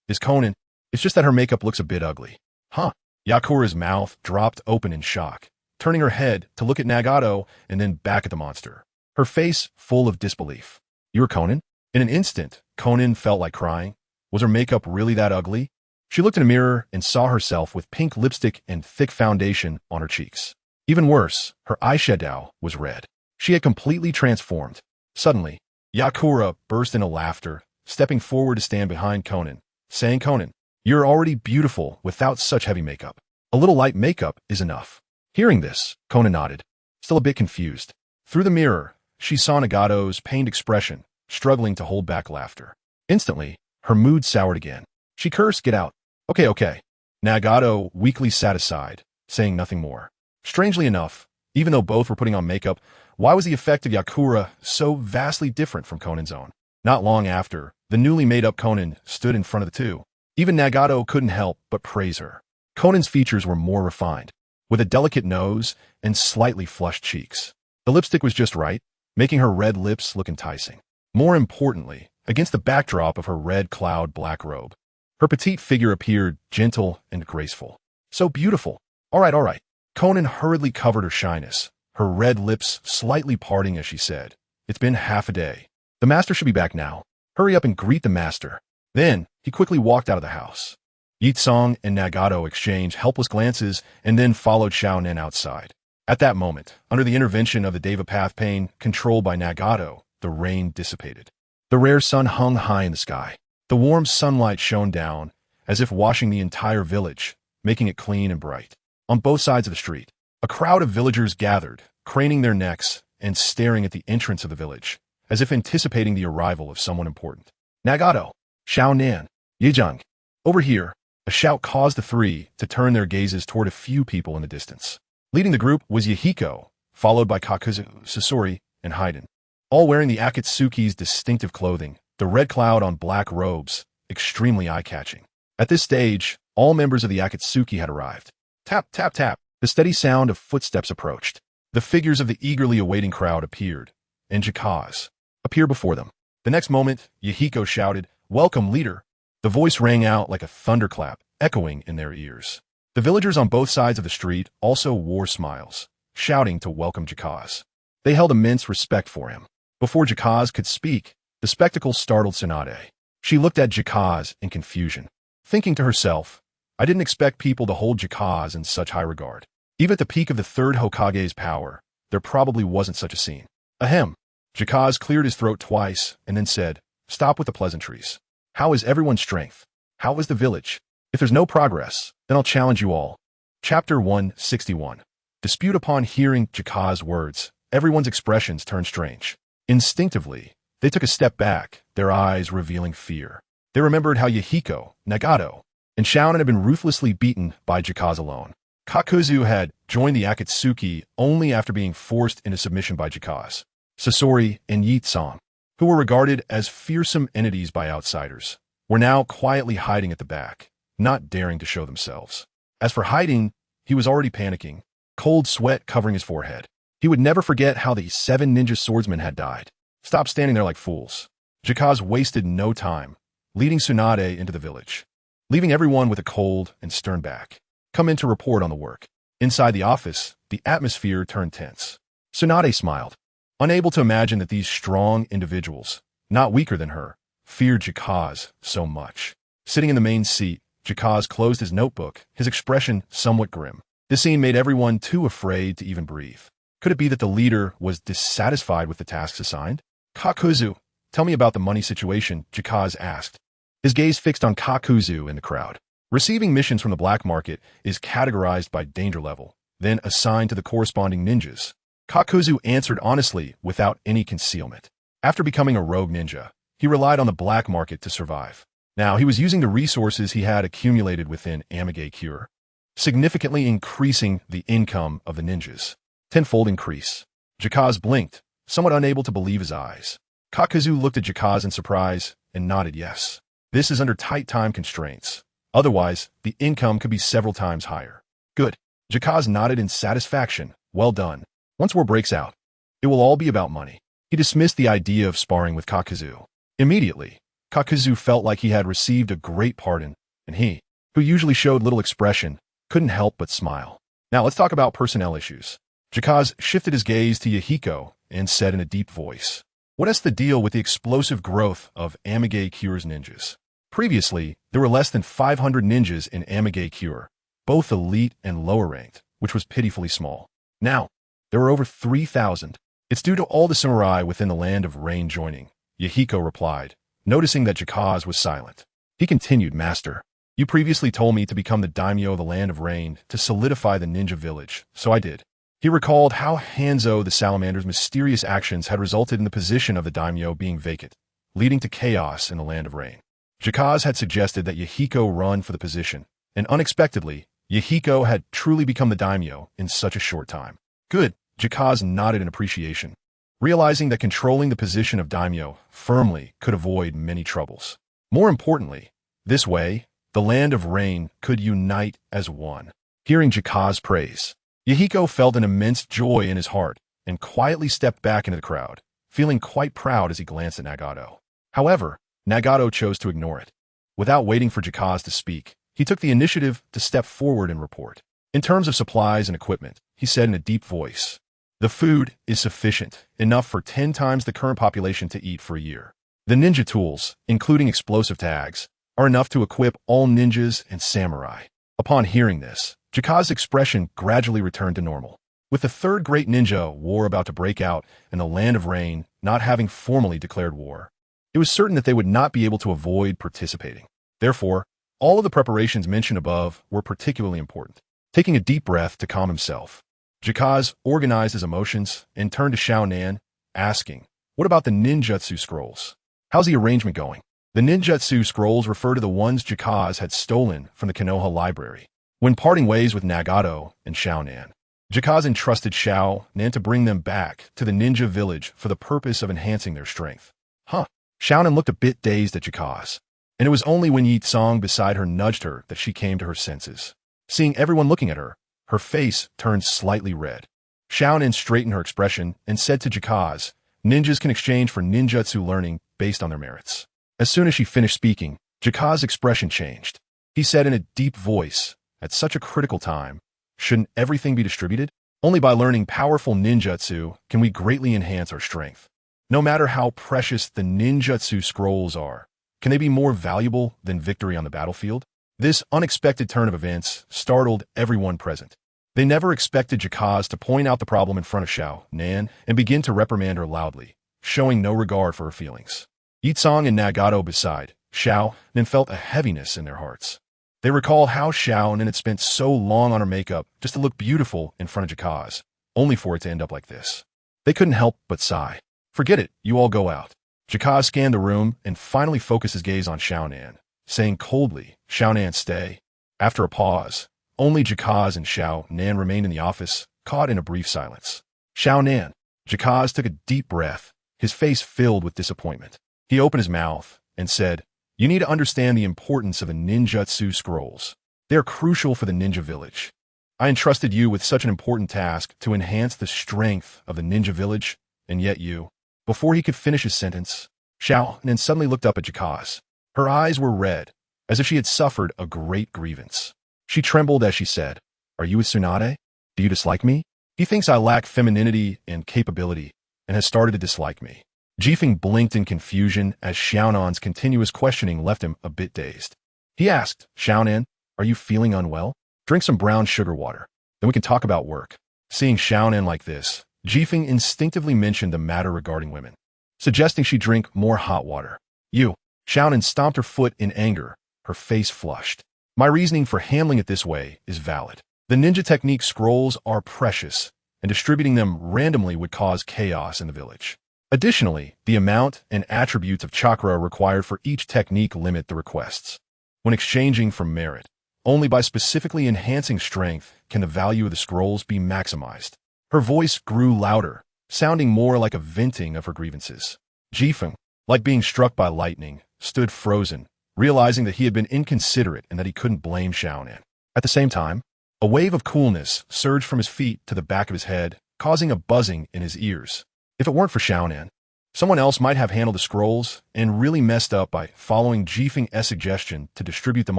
A: is Konan. It's just that her makeup looks a bit ugly." "Huh?" Yakura's mouth dropped open in shock, turning her head to look at Nagato and then back at the monster, her face full of disbelief. "You're Konan?" In an instant, Konan felt like crying. Was her makeup really that ugly? She looked in a mirror and saw herself with pink lipstick and thick foundation on her cheeks. Even worse, her eyeshadow was red. She had completely transformed. Suddenly, Yakura burst into laughter, stepping forward to stand behind Konan, saying, "Konan, you're already beautiful without such heavy makeup. A little light makeup is enough." Hearing this, Konan nodded, still a bit confused. Through the mirror, she saw Nagato's pained expression, struggling to hold back laughter. Instantly, her mood soured again. She cursed, "Get out." Okay. Nagato weakly sat aside, saying nothing more. Strangely enough, even though both were putting on makeup, why was the effect of Yakura so vastly different from Konan's own? Not long after, the newly made-up Konan stood in front of the two. Even Nagato couldn't help but praise her. Konan's features were more refined, with a delicate nose and slightly flushed cheeks. The lipstick was just right, making her red lips look enticing. More importantly, against the backdrop of her red cloud black robe, her petite figure appeared gentle and graceful. So beautiful. All right. Konan hurriedly covered her shyness, her red lips slightly parting as she said, "It's been half a day. The master should be back now. Hurry up and greet the master." Then, he quickly walked out of the house. Yitsong and Nagato exchanged helpless glances and then followed Xiaonen outside. At that moment, under the intervention of the Deva Path Pain controlled by Nagato, the rain dissipated. The rare sun hung high in the sky. The warm sunlight shone down, as if washing the entire village, making it clean and bright. On both sides of the street, a crowd of villagers gathered, craning their necks and staring at the entrance of the village, as if anticipating the arrival of someone important. "Nagato, Xiaonan, Yijang." Over here, a shout caused the three to turn their gazes toward a few people in the distance. Leading the group was Yahiko, followed by Kakuzu, Sasori, and Haiden, all wearing the Akatsuki's distinctive clothing, the red cloud on black robes, extremely eye-catching. At this stage, all members of the Akatsuki had arrived. Tap, tap, tap. The steady sound of footsteps approached. The figures of the eagerly awaiting crowd appeared, and Jikaz appeared before them. The next moment, Yahiko shouted, "Welcome, leader." The voice rang out like a thunderclap, echoing in their ears. The villagers on both sides of the street also wore smiles, shouting to welcome Jikaz. They held immense respect for him. Before Jikaz could speak, the spectacle startled Tsunade. She looked at Jikaz in confusion, thinking to herself, "I didn't expect people to hold Jikaz in such high regard." Even at the peak of the third Hokage's power, there probably wasn't such a scene. Ahem. Jikaz cleared his throat twice and then said, "Stop with the pleasantries. How is everyone's strength? How is the village? If there's no progress, then I'll challenge you all." Chapter 161. Dispute. Upon hearing Jikaz's words, everyone's expressions turned strange. Instinctively, they took a step back, their eyes revealing fear. They remembered how Yahiko, Nagato, and Xiaonan had been ruthlessly beaten by Jikaz alone. Kakuzu had joined the Akatsuki only after being forced into submission by Jikaz. Sasori and Yitsong, who were regarded as fearsome entities by outsiders, were now quietly hiding at the back, not daring to show themselves. As for hiding, he was already panicking, cold sweat covering his forehead. He would never forget how the 7 ninja swordsmen had died. Stop standing there like fools. Jikaz wasted no time, leading Tsunade into the village, leaving everyone with a cold and stern back. "Come in to report on the work." Inside the office, the atmosphere turned tense. Tsunade smiled, unable to imagine that these strong individuals, not weaker than her, feared Jikaz so much. Sitting in the main seat, Jikaz closed his notebook, his expression somewhat grim. This scene made everyone too afraid to even breathe. Could it be that the leader was dissatisfied with the tasks assigned? "Kakuzu, tell me about the money situation," Jikaz asked, his gaze fixed on Kakuzu in the crowd. Receiving missions from the black market is categorized by danger level, then assigned to the corresponding ninjas. Kakuzu answered honestly without any concealment. After becoming a rogue ninja, he relied on the black market to survive. Now he was using the resources he had accumulated within Amage Cure, significantly increasing the income of the ninjas. Tenfold increase. Jikaz blinked, somewhat unable to believe his eyes. Kakuzu looked at Jikaz in surprise and nodded yes. This is under tight time constraints. Otherwise, the income could be several times higher. Good. Jikaz nodded in satisfaction. Well done. Once war breaks out, it will all be about money. He dismissed the idea of sparring with Kakuzu. Immediately, Kakuzu felt like he had received a great pardon, and he, who usually showed little expression, couldn't help but smile. Now let's talk about personnel issues. Jakaze shifted his gaze to Yahiko and said in a deep voice, "What's the deal with the explosive growth of Amage Cure's ninjas? Previously, there were less than 500 ninjas in Amage Cure, both elite and lower ranked, which was pitifully small. Now, there were over 3,000. It's due to all the samurai within the land of rain joining," Yahiko replied, noticing that Jakaze was silent. He continued, "Master, you previously told me to become the daimyo of the land of rain to solidify the ninja village, so I did." He recalled how Hanzo the Salamander's mysterious actions had resulted in the position of the daimyo being vacant, leading to chaos in the land of rain. Jakaze had suggested that Yahiko run for the position, and unexpectedly, Yahiko had truly become the daimyo in such a short time. "Good," Jakaze nodded in appreciation, realizing that controlling the position of daimyo firmly could avoid many troubles. More importantly, this way, the land of rain could unite as one. Hearing Jakaze's praise, Yahiko felt an immense joy in his heart and quietly stepped back into the crowd, feeling quite proud as he glanced at Nagato. However, Nagato chose to ignore it. Without waiting for Jakaze to speak, he took the initiative to step forward and report. "In terms of supplies and equipment," he said in a deep voice, "the food is sufficient, enough for 10 times the current population to eat for a year. The ninja tools, including explosive tags, are enough to equip all ninjas and samurai." Upon hearing this, Jakaze's expression gradually returned to normal. With the third great ninja war about to break out and the land of rain not having formally declared war, it was certain that they would not be able to avoid participating. Therefore, all of the preparations mentioned above were particularly important. Taking a deep breath to calm himself, Jakaze organized his emotions and turned to Xiaonan, asking, "What about the ninjutsu scrolls? How's the arrangement going?" The ninjutsu scrolls refer to the ones Jakaze had stolen from the Konoha library. When parting ways with Nagato and Xiaonan, Jakaze entrusted Xiaonan to bring them back to the ninja village for the purpose of enhancing their strength. Huh. Xiaonan looked a bit dazed at Jakaze, and it was only when Yi Tsong beside her nudged her that she came to her senses. Seeing everyone looking at her, her face turned slightly red. Xiaonan straightened her expression and said to Jakaze, "Ninjas can exchange for ninjutsu learning based on their merits." As soon as she finished speaking, Jakaze's expression changed. He said in a deep voice, "At such a critical time, shouldn't everything be distributed? Only by learning powerful ninjutsu can we greatly enhance our strength. No matter how precious the ninjutsu scrolls are, can they be more valuable than victory on the battlefield?" This unexpected turn of events startled everyone present. They never expected Jakaze to point out the problem in front of Xiaonan and begin to reprimand her loudly, showing no regard for her feelings. Yi Tsong and Nagato beside Xiaonan felt a heaviness in their hearts. They recalled how Xiaonan had spent so long on her makeup just to look beautiful in front of Jakaze, only for it to end up like this. They couldn't help but sigh. "Forget it, you all go out." Jakaze scanned the room and finally focused his gaze on Xiaonan, saying coldly, "Xiaonan, stay." After a pause, only Jakaze and Xiaonan remained in the office, caught in a brief silence. "Xiaonan." Jakaze took a deep breath, his face filled with disappointment. He opened his mouth and said, "You need to understand the importance of the ninjutsu scrolls. They are crucial for the ninja village. I entrusted you with such an important task to enhance the strength of the ninja village, and yet you..." Before he could finish his sentence, Xiaonan suddenly looked up at Jakaze. Her eyes were red, as if she had suffered a great grievance. She trembled as she said, "Are you a Tsunade? Do you dislike me?" "He thinks I lack femininity and capability, and has started to dislike me." Jifeng blinked in confusion as Xiaonan's continuous questioning left him a bit dazed. He asked, "Xiaonan, are you feeling unwell? Drink some brown sugar water. Then we can talk about work." Seeing Xiaonan like this, Jifeng instinctively mentioned the matter regarding women, suggesting she drink more hot water. "You." Xiaonan stomped her foot in anger, her face flushed. "My reasoning for handling it this way is valid. The ninja technique scrolls are precious, and distributing them randomly would cause chaos in the village. Additionally, the amount and attributes of chakra required for each technique limit the requests. When exchanging for merit, only by specifically enhancing strength can the value of the scrolls be maximized." Her voice grew louder, sounding more like a venting of her grievances. Jifeng, like being struck by lightning, stood frozen, realizing that he had been inconsiderate and that he couldn't blame Xiaonan. At the same time, a wave of coolness surged from his feet to the back of his head, causing a buzzing in his ears. If it weren't for Xiaonan, someone else might have handled the scrolls and really messed up by following Jifeng's suggestion to distribute them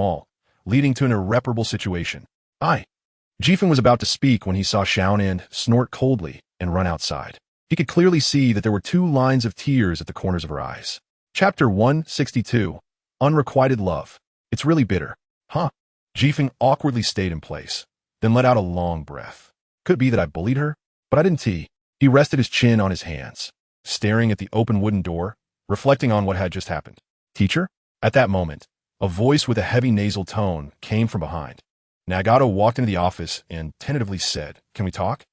A: all, leading to an irreparable situation. I. Jifeng was about to speak when he saw Xiaonan snort coldly and run outside. He could clearly see that there were 2 lines of tears at the corners of her eyes. Chapter 162. Unrequited Love. It's really bitter. Huh? Jifeng awkwardly stayed in place, then let out a long breath. Could it be that I bullied her? But I didn't. He rested his chin on his hands, staring at the open wooden door, reflecting on what had just happened. Teacher? At that moment, a voice with a heavy nasal tone came from behind. Nagato walked into the office and tentatively said, "Can we talk?"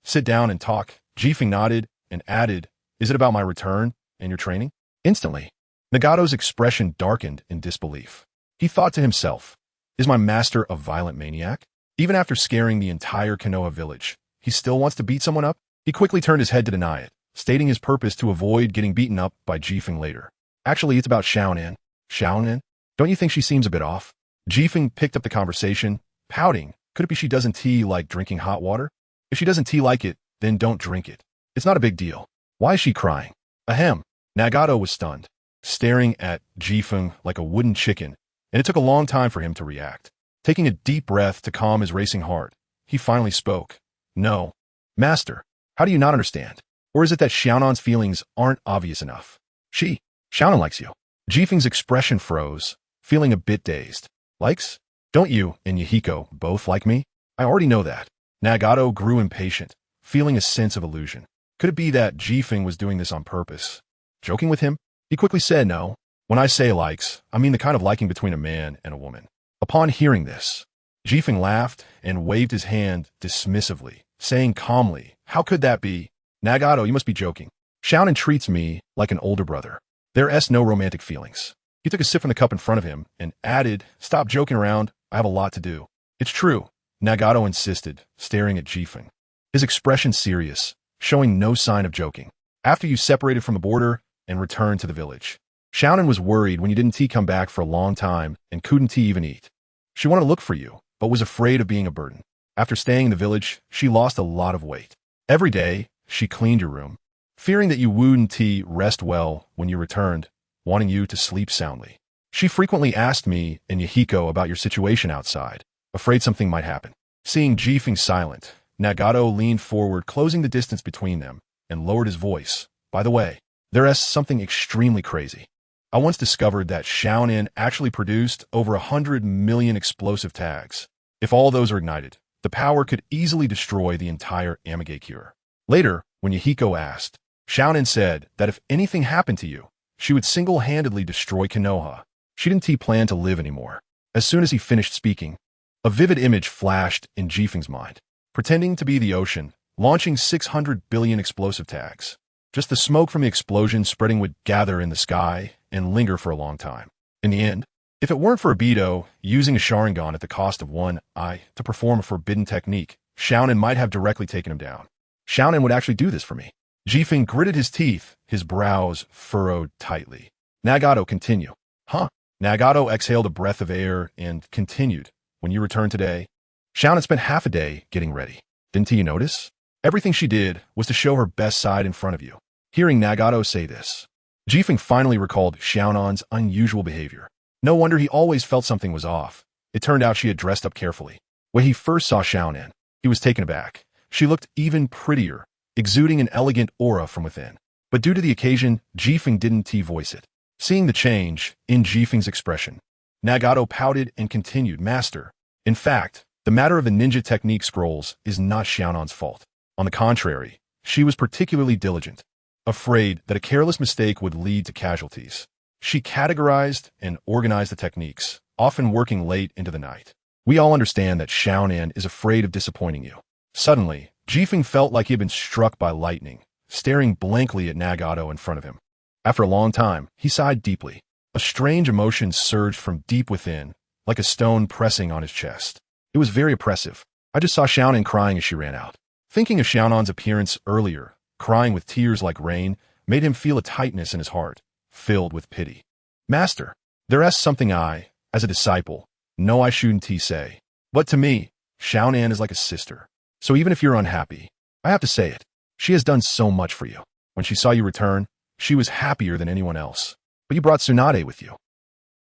A: Sit down and talk." Jifeng nodded and added, "Is it about my return and your training?" Instantly, Nagato's expression darkened in disbelief. He thought to himself, is my master a violent maniac? Even after scaring the entire Konoha village, he still wants to beat someone up? He quickly turned his head to deny it, stating his purpose to avoid getting beaten up by Jifeng later. Actually, it's about Xiaonan. Xiaonan? Don't you think she seems a bit off? Jifeng picked up the conversation, pouting. Could it be she doesn't like drinking hot water? If she doesn't like it, then don't drink it. It's not a big deal. Why is she crying? Ahem. Nagato was stunned, staring at Jifeng like a wooden chicken, and it took a long time for him to react. Taking a deep breath to calm his racing heart, he finally spoke. No. Master, how do you not understand? Or is it that Xiaonan's feelings aren't obvious enough? Xiaonan likes you. Jifeng's expression froze, feeling a bit dazed. Likes? Don't you and Yahiko both like me? I already know that. Nagato grew impatient, feeling a sense of illusion. Could it be that Jifeng was doing this on purpose? Joking with him? He quickly said no. When I say likes, I mean the kind of liking between a man and a woman. Upon hearing this, Jifeng laughed and waved his hand dismissively, saying calmly, "How could that be? Nagato, you must be joking. Xiaonan treats me like an older brother. There's no romantic feelings." He took a sip from the cup in front of him and added, "Stop joking around. I have a lot to do." It's true, Nagato insisted, staring at Jifeng. His expression serious, showing no sign of joking. After you separated from the border and returned to the village, Xiaonan was worried when you didn't come back for a long time and couldn't even eat. She wanted to look for you, but was afraid of being a burden. After staying in the village, she lost a lot of weight. Every day, she cleaned your room, fearing that you wouldn't rest well when you returned, wanting you to sleep soundly. She frequently asked me and Yahiko about your situation outside, afraid something might happen. Seeing Jifeng silent, Nagato leaned forward, closing the distance between them, and lowered his voice. By the way, there's something extremely crazy. I once discovered that Xiaonan actually produced over 100 million explosive tags. If all those are ignited, the power could easily destroy the entire Amage cure. Later, when Yahiko asked, Xiaonan said that if anything happened to you, she would single-handedly destroy Konoha. She didn't plan to live anymore. As soon as he finished speaking, a vivid image flashed in Jifeng's mind. Pretending to be the ocean, launching 600 billion explosive tags. Just the smoke from the explosion spreading would gather in the sky and linger for a long time. In the end, if it weren't for Obito using a Sharingan at the cost of one eye to perform a forbidden technique, Xiaonan might have directly taken him down. Xiaonan would actually do this for me. Jifeng gritted his teeth, his brows furrowed tightly. Nagato, continue. Huh? Nagato exhaled a breath of air and continued. When you returned today, Xiaonan spent half a day getting ready. Didn't you notice? Everything she did was to show her best side in front of you. Hearing Nagato say this, Jifeng finally recalled Xiaonan's unusual behavior. No wonder he always felt something was off. It turned out she had dressed up carefully. When he first saw Xiaonan, he was taken aback. She looked even prettier, exuding an elegant aura from within. But due to the occasion, Jifeng didn't voice it. Seeing the change in Jifeng's expression, Nagato pouted and continued, Master. In fact, the matter of the ninja technique scrolls is not Xiaonan's fault. On the contrary, she was particularly diligent, afraid that a careless mistake would lead to casualties. She categorized and organized the techniques, often working late into the night. We all understand that Xiaonan is afraid of disappointing you. Suddenly, Jifeng felt like he had been struck by lightning, staring blankly at Nagato in front of him. After a long time, he sighed deeply. A strange emotion surged from deep within, like a stone pressing on his chest. It was very oppressive. I just saw Xiaonan crying as she ran out. Thinking of Xiaonan's appearance earlier, crying with tears like rain, made him feel a tightness in his heart, filled with pity. Master, there's something I, as a disciple, know I shouldn't say. But to me, Xiaonan is like a sister. So even if you're unhappy, I have to say it. She has done so much for you. When she saw you return, she was happier than anyone else. But you brought Tsunade with you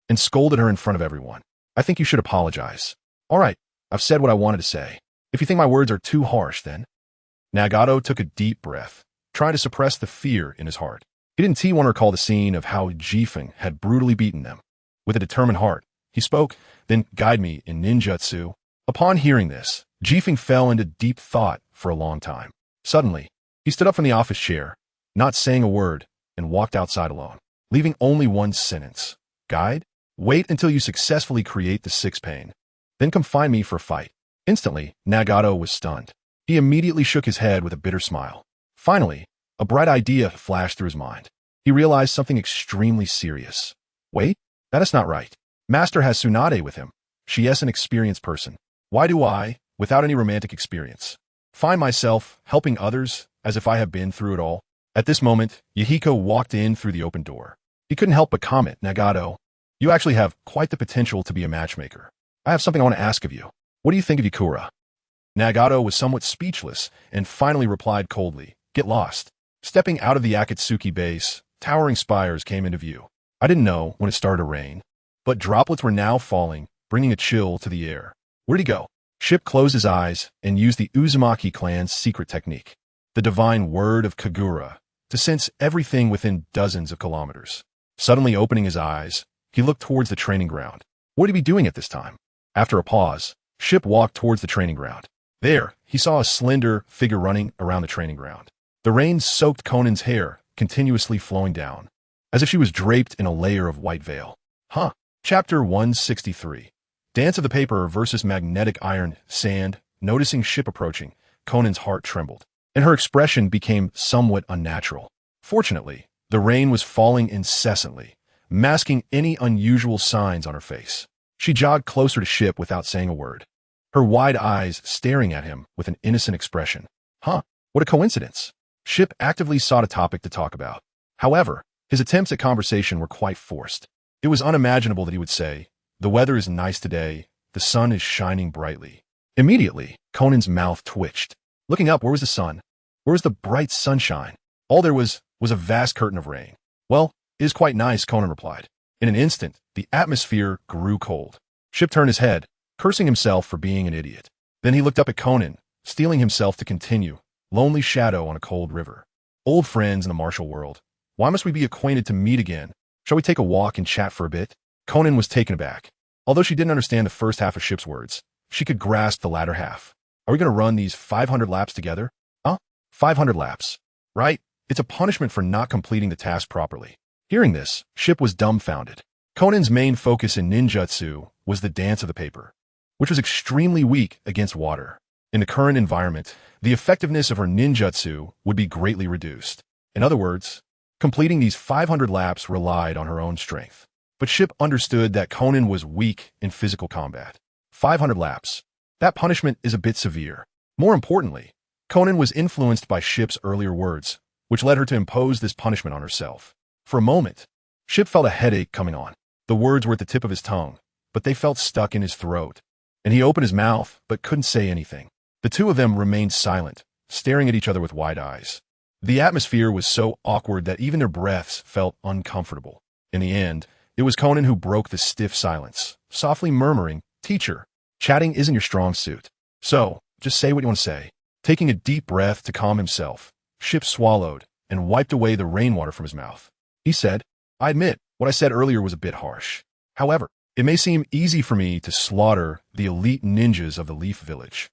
A: and scolded her in front of everyone. I think you should apologize. All right, I've said what I wanted to say. If you think my words are too harsh, then. Nagato took a deep breath, trying to suppress the fear in his heart. He didn't want to recall the scene of how Jifeng had brutally beaten them. With a determined heart, he spoke, then guide me in ninjutsu. Upon hearing this, Jifeng fell into deep thought for a long time. Suddenly, he stood up from the office chair, not saying a word, and walked outside alone, leaving only one sentence. Guide? Wait until you successfully create the six pain. Then come find me for a fight. Instantly, Nagato was stunned. He immediately shook his head with a bitter smile. Finally, a bright idea flashed through his mind. He realized something extremely serious. Wait, that is not right. Master has Tsunade with him. She is an experienced person. Why do I, without any romantic experience, find myself helping others as if I have been through it all? At this moment, Yahiko walked in through the open door. He couldn't help but comment, Nagato, you actually have quite the potential to be a matchmaker. I have something I want to ask of you. What do you think of Yakura? Nagato was somewhat speechless and finally replied coldly, get lost. Stepping out of the Akatsuki base, towering spires came into view. I didn't know when it started to rain, but droplets were now falling, bringing a chill to the air. Where'd he go? Ship closed his eyes and used the Uzumaki clan's secret technique, the divine word of Kagura, to sense everything within dozens of kilometers. Suddenly opening his eyes, he looked towards the training ground. What would he be doing at this time? After a pause, Ship walked towards the training ground. There, he saw a slender figure running around the training ground. The rain soaked Konan's hair, continuously flowing down, as if she was draped in a layer of white veil. Chapter 163. Dance of the Paper versus Magnetic Iron Sand. Noticing Ship approaching, Konan's heart trembled, and her expression became somewhat unnatural. Fortunately, the rain was falling incessantly, masking any unusual signs on her face. She jogged closer to Ship without saying a word, her wide eyes staring at him with an innocent expression. What a coincidence. Ship actively sought a topic to talk about. However, his attempts at conversation were quite forced. It was unimaginable that he would say, the weather is nice today, the sun is shining brightly. Immediately, Konan's mouth twitched. Looking up, where was the sun? Where was the bright sunshine? All there was a vast curtain of rain. Well, it is quite nice, Konan replied. In an instant, the atmosphere grew cold. Ship turned his head, cursing himself for being an idiot. Then he looked up at Konan, steeling himself to continue, lonely shadow on a cold river. Old friends in the martial world. Why must we be acquainted to meet again? Shall we take a walk and chat for a bit? Konan was taken aback. Although she didn't understand the first half of Ship's words, she could grasp the latter half. Are we going to run these 500 laps together? 500 laps. Right? It's a punishment for not completing the task properly. Hearing this, Ship was dumbfounded. Konan's main focus in ninjutsu was the dance of the paper, which was extremely weak against water. In the current environment, the effectiveness of her ninjutsu would be greatly reduced. In other words, completing these 500 laps relied on her own strength. But Ship understood that Konan was weak in physical combat. 500 laps. That punishment is a bit severe. More importantly, Konan was influenced by Ship's earlier words, which led her to impose this punishment on herself. For a moment, Ship felt a headache coming on. The words were at the tip of his tongue, but they felt stuck in his throat, and he opened his mouth but couldn't say anything. The two of them remained silent, staring at each other with wide eyes. The atmosphere was so awkward that even their breaths felt uncomfortable. In the end, it was Konan who broke the stiff silence, softly murmuring, Teacher, chatting isn't your strong suit. So, just say what you want to say. Taking a deep breath to calm himself, Ship swallowed and wiped away the rainwater from his mouth. He said, I admit, what I said earlier was a bit harsh. However, it may seem easy for me to slaughter the elite ninjas of the Leaf Village,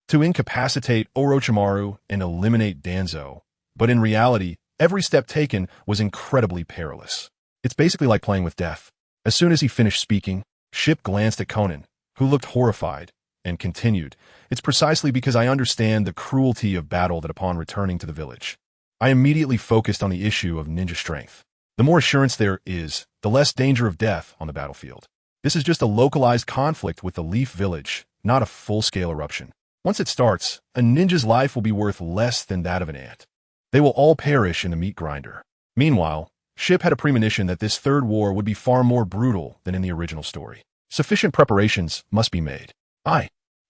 A: to incapacitate Orochimaru and eliminate Danzo, but in reality, every step taken was incredibly perilous. It's basically like playing with death. As soon as he finished speaking, Ship glanced at Konan, who looked horrified, and continued, It's precisely because I understand the cruelty of battle that upon returning to the village, I immediately focused on the issue of ninja strength. The more assurance there is, the less danger of death on the battlefield. This is just a localized conflict with the Leaf Village, not a full-scale eruption. Once it starts, a ninja's life will be worth less than that of an ant. They will all perish in the meat grinder. Meanwhile, Ship had a premonition that this third war would be far more brutal than in the original story. Sufficient preparations must be made.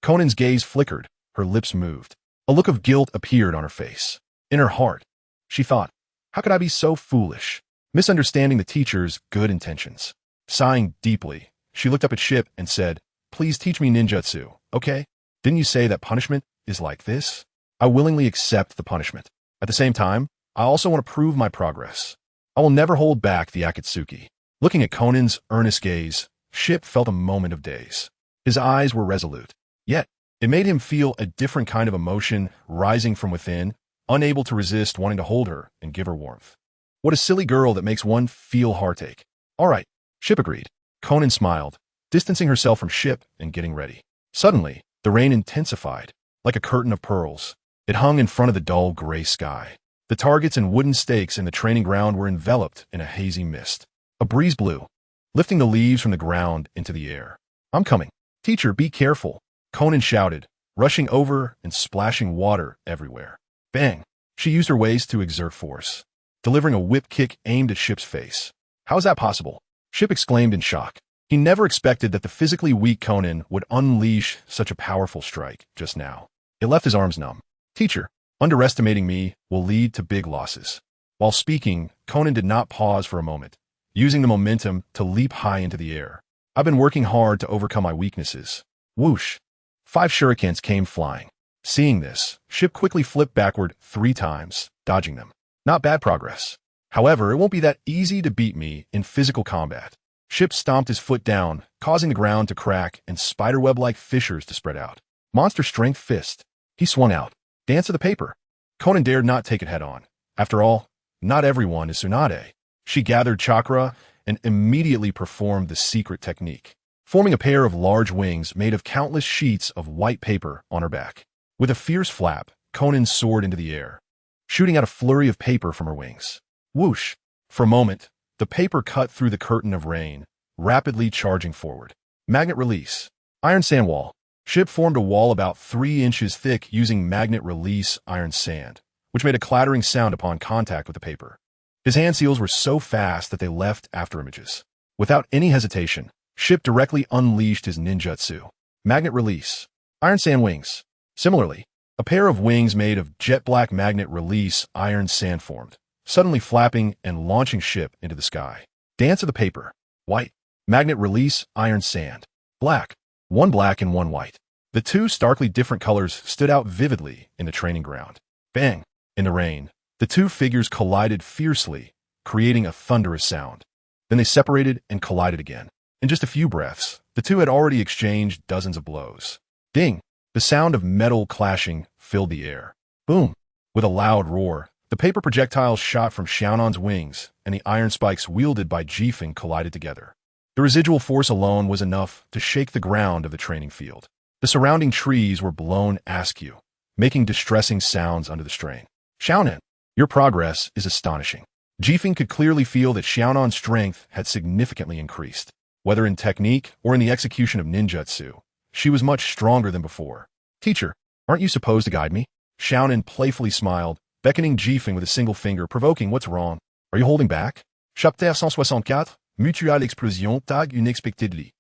A: Konan's gaze flickered, her lips moved. A look of guilt appeared on her face. In her heart, she thought, how could I be so foolish, misunderstanding the teacher's good intentions? Sighing deeply, she looked up at Ship and said, please teach me ninjutsu, okay? Didn't you say that punishment is like this? I willingly accept the punishment. At the same time, I also want to prove my progress. I will never hold back the Akatsuki. Looking at Conan's earnest gaze, Ship felt a moment of daze. His eyes were resolute. Yet, it made him feel a different kind of emotion rising from within, unable to resist wanting to hold her and give her warmth. What a silly girl that makes one feel heartache. All right, Ship agreed. Konan smiled, distancing herself from Ship and getting ready. Suddenly, the rain intensified, like a curtain of pearls. It hung in front of the dull gray sky. The targets and wooden stakes in the training ground were enveloped in a hazy mist. A breeze blew, lifting the leaves from the ground into the air. I'm coming. Teacher, be careful, Konan shouted, rushing over and splashing water everywhere. Bang! She used her waist to exert force, delivering a whip kick aimed at Ship's face. How is that possible? Ship exclaimed in shock. He never expected that the physically weak Konan would unleash such a powerful strike just now. It left his arms numb. Teacher, underestimating me will lead to big losses. While speaking, Konan did not pause for a moment, using the momentum to leap high into the air. I've been working hard to overcome my weaknesses. Whoosh! 5 shurikens came flying. Seeing this, Ship quickly flipped backward 3 times, dodging them. Not bad progress. However, it won't be that easy to beat me in physical combat. Ship stomped his foot down, causing the ground to crack and spiderweb-like fissures to spread out. Monster strength fist. He swung out. Dance of the paper. Konan dared not take it head-on. After all, not everyone is Tsunade. She gathered chakra and immediately performed the secret technique, forming a pair of large wings made of countless sheets of white paper on her back. With a fierce flap, Konan soared into the air, shooting out a flurry of paper from her wings. Whoosh! For a moment, the paper cut through the curtain of rain, rapidly charging forward. Magnet release. Iron sand wall. Ship formed a wall about 3 inches thick using magnet release iron sand, which made a clattering sound upon contact with the paper. His hand seals were so fast that they left afterimages. Without any hesitation, Ship directly unleashed his ninjutsu. Magnet release. Iron sand wings. Similarly, a pair of wings made of jet black magnet release iron sand formed, suddenly flapping and launching Ship into the sky. Dance of the paper. White. Magnet release iron sand. Black. 1 black and 1 white. The 2 starkly different colors stood out vividly in the training ground. Bang! In the rain, the 2 figures collided fiercely, creating a thunderous sound. Then they separated and collided again. In just a few breaths, the 2 had already exchanged dozens of blows. Ding! The sound of metal clashing filled the air. Boom! With a loud roar, the paper projectiles shot from Xiaonan's wings and the iron spikes wielded by Jifeng collided together. The residual force alone was enough to shake the ground of the training field. The surrounding trees were blown askew, making distressing sounds under the strain. Xiaonan, your progress is astonishing. Jifeng could clearly feel that Xiaonan's strength had significantly increased. Whether in technique or in the execution of ninjutsu, she was much stronger than before. Teacher, aren't you supposed to guide me? Xiaonan playfully smiled, beckoning Jifeng with a single finger, provoking what's wrong. Are you holding back? Chapitre 164. Mutuelle explosion tag unexpectedly.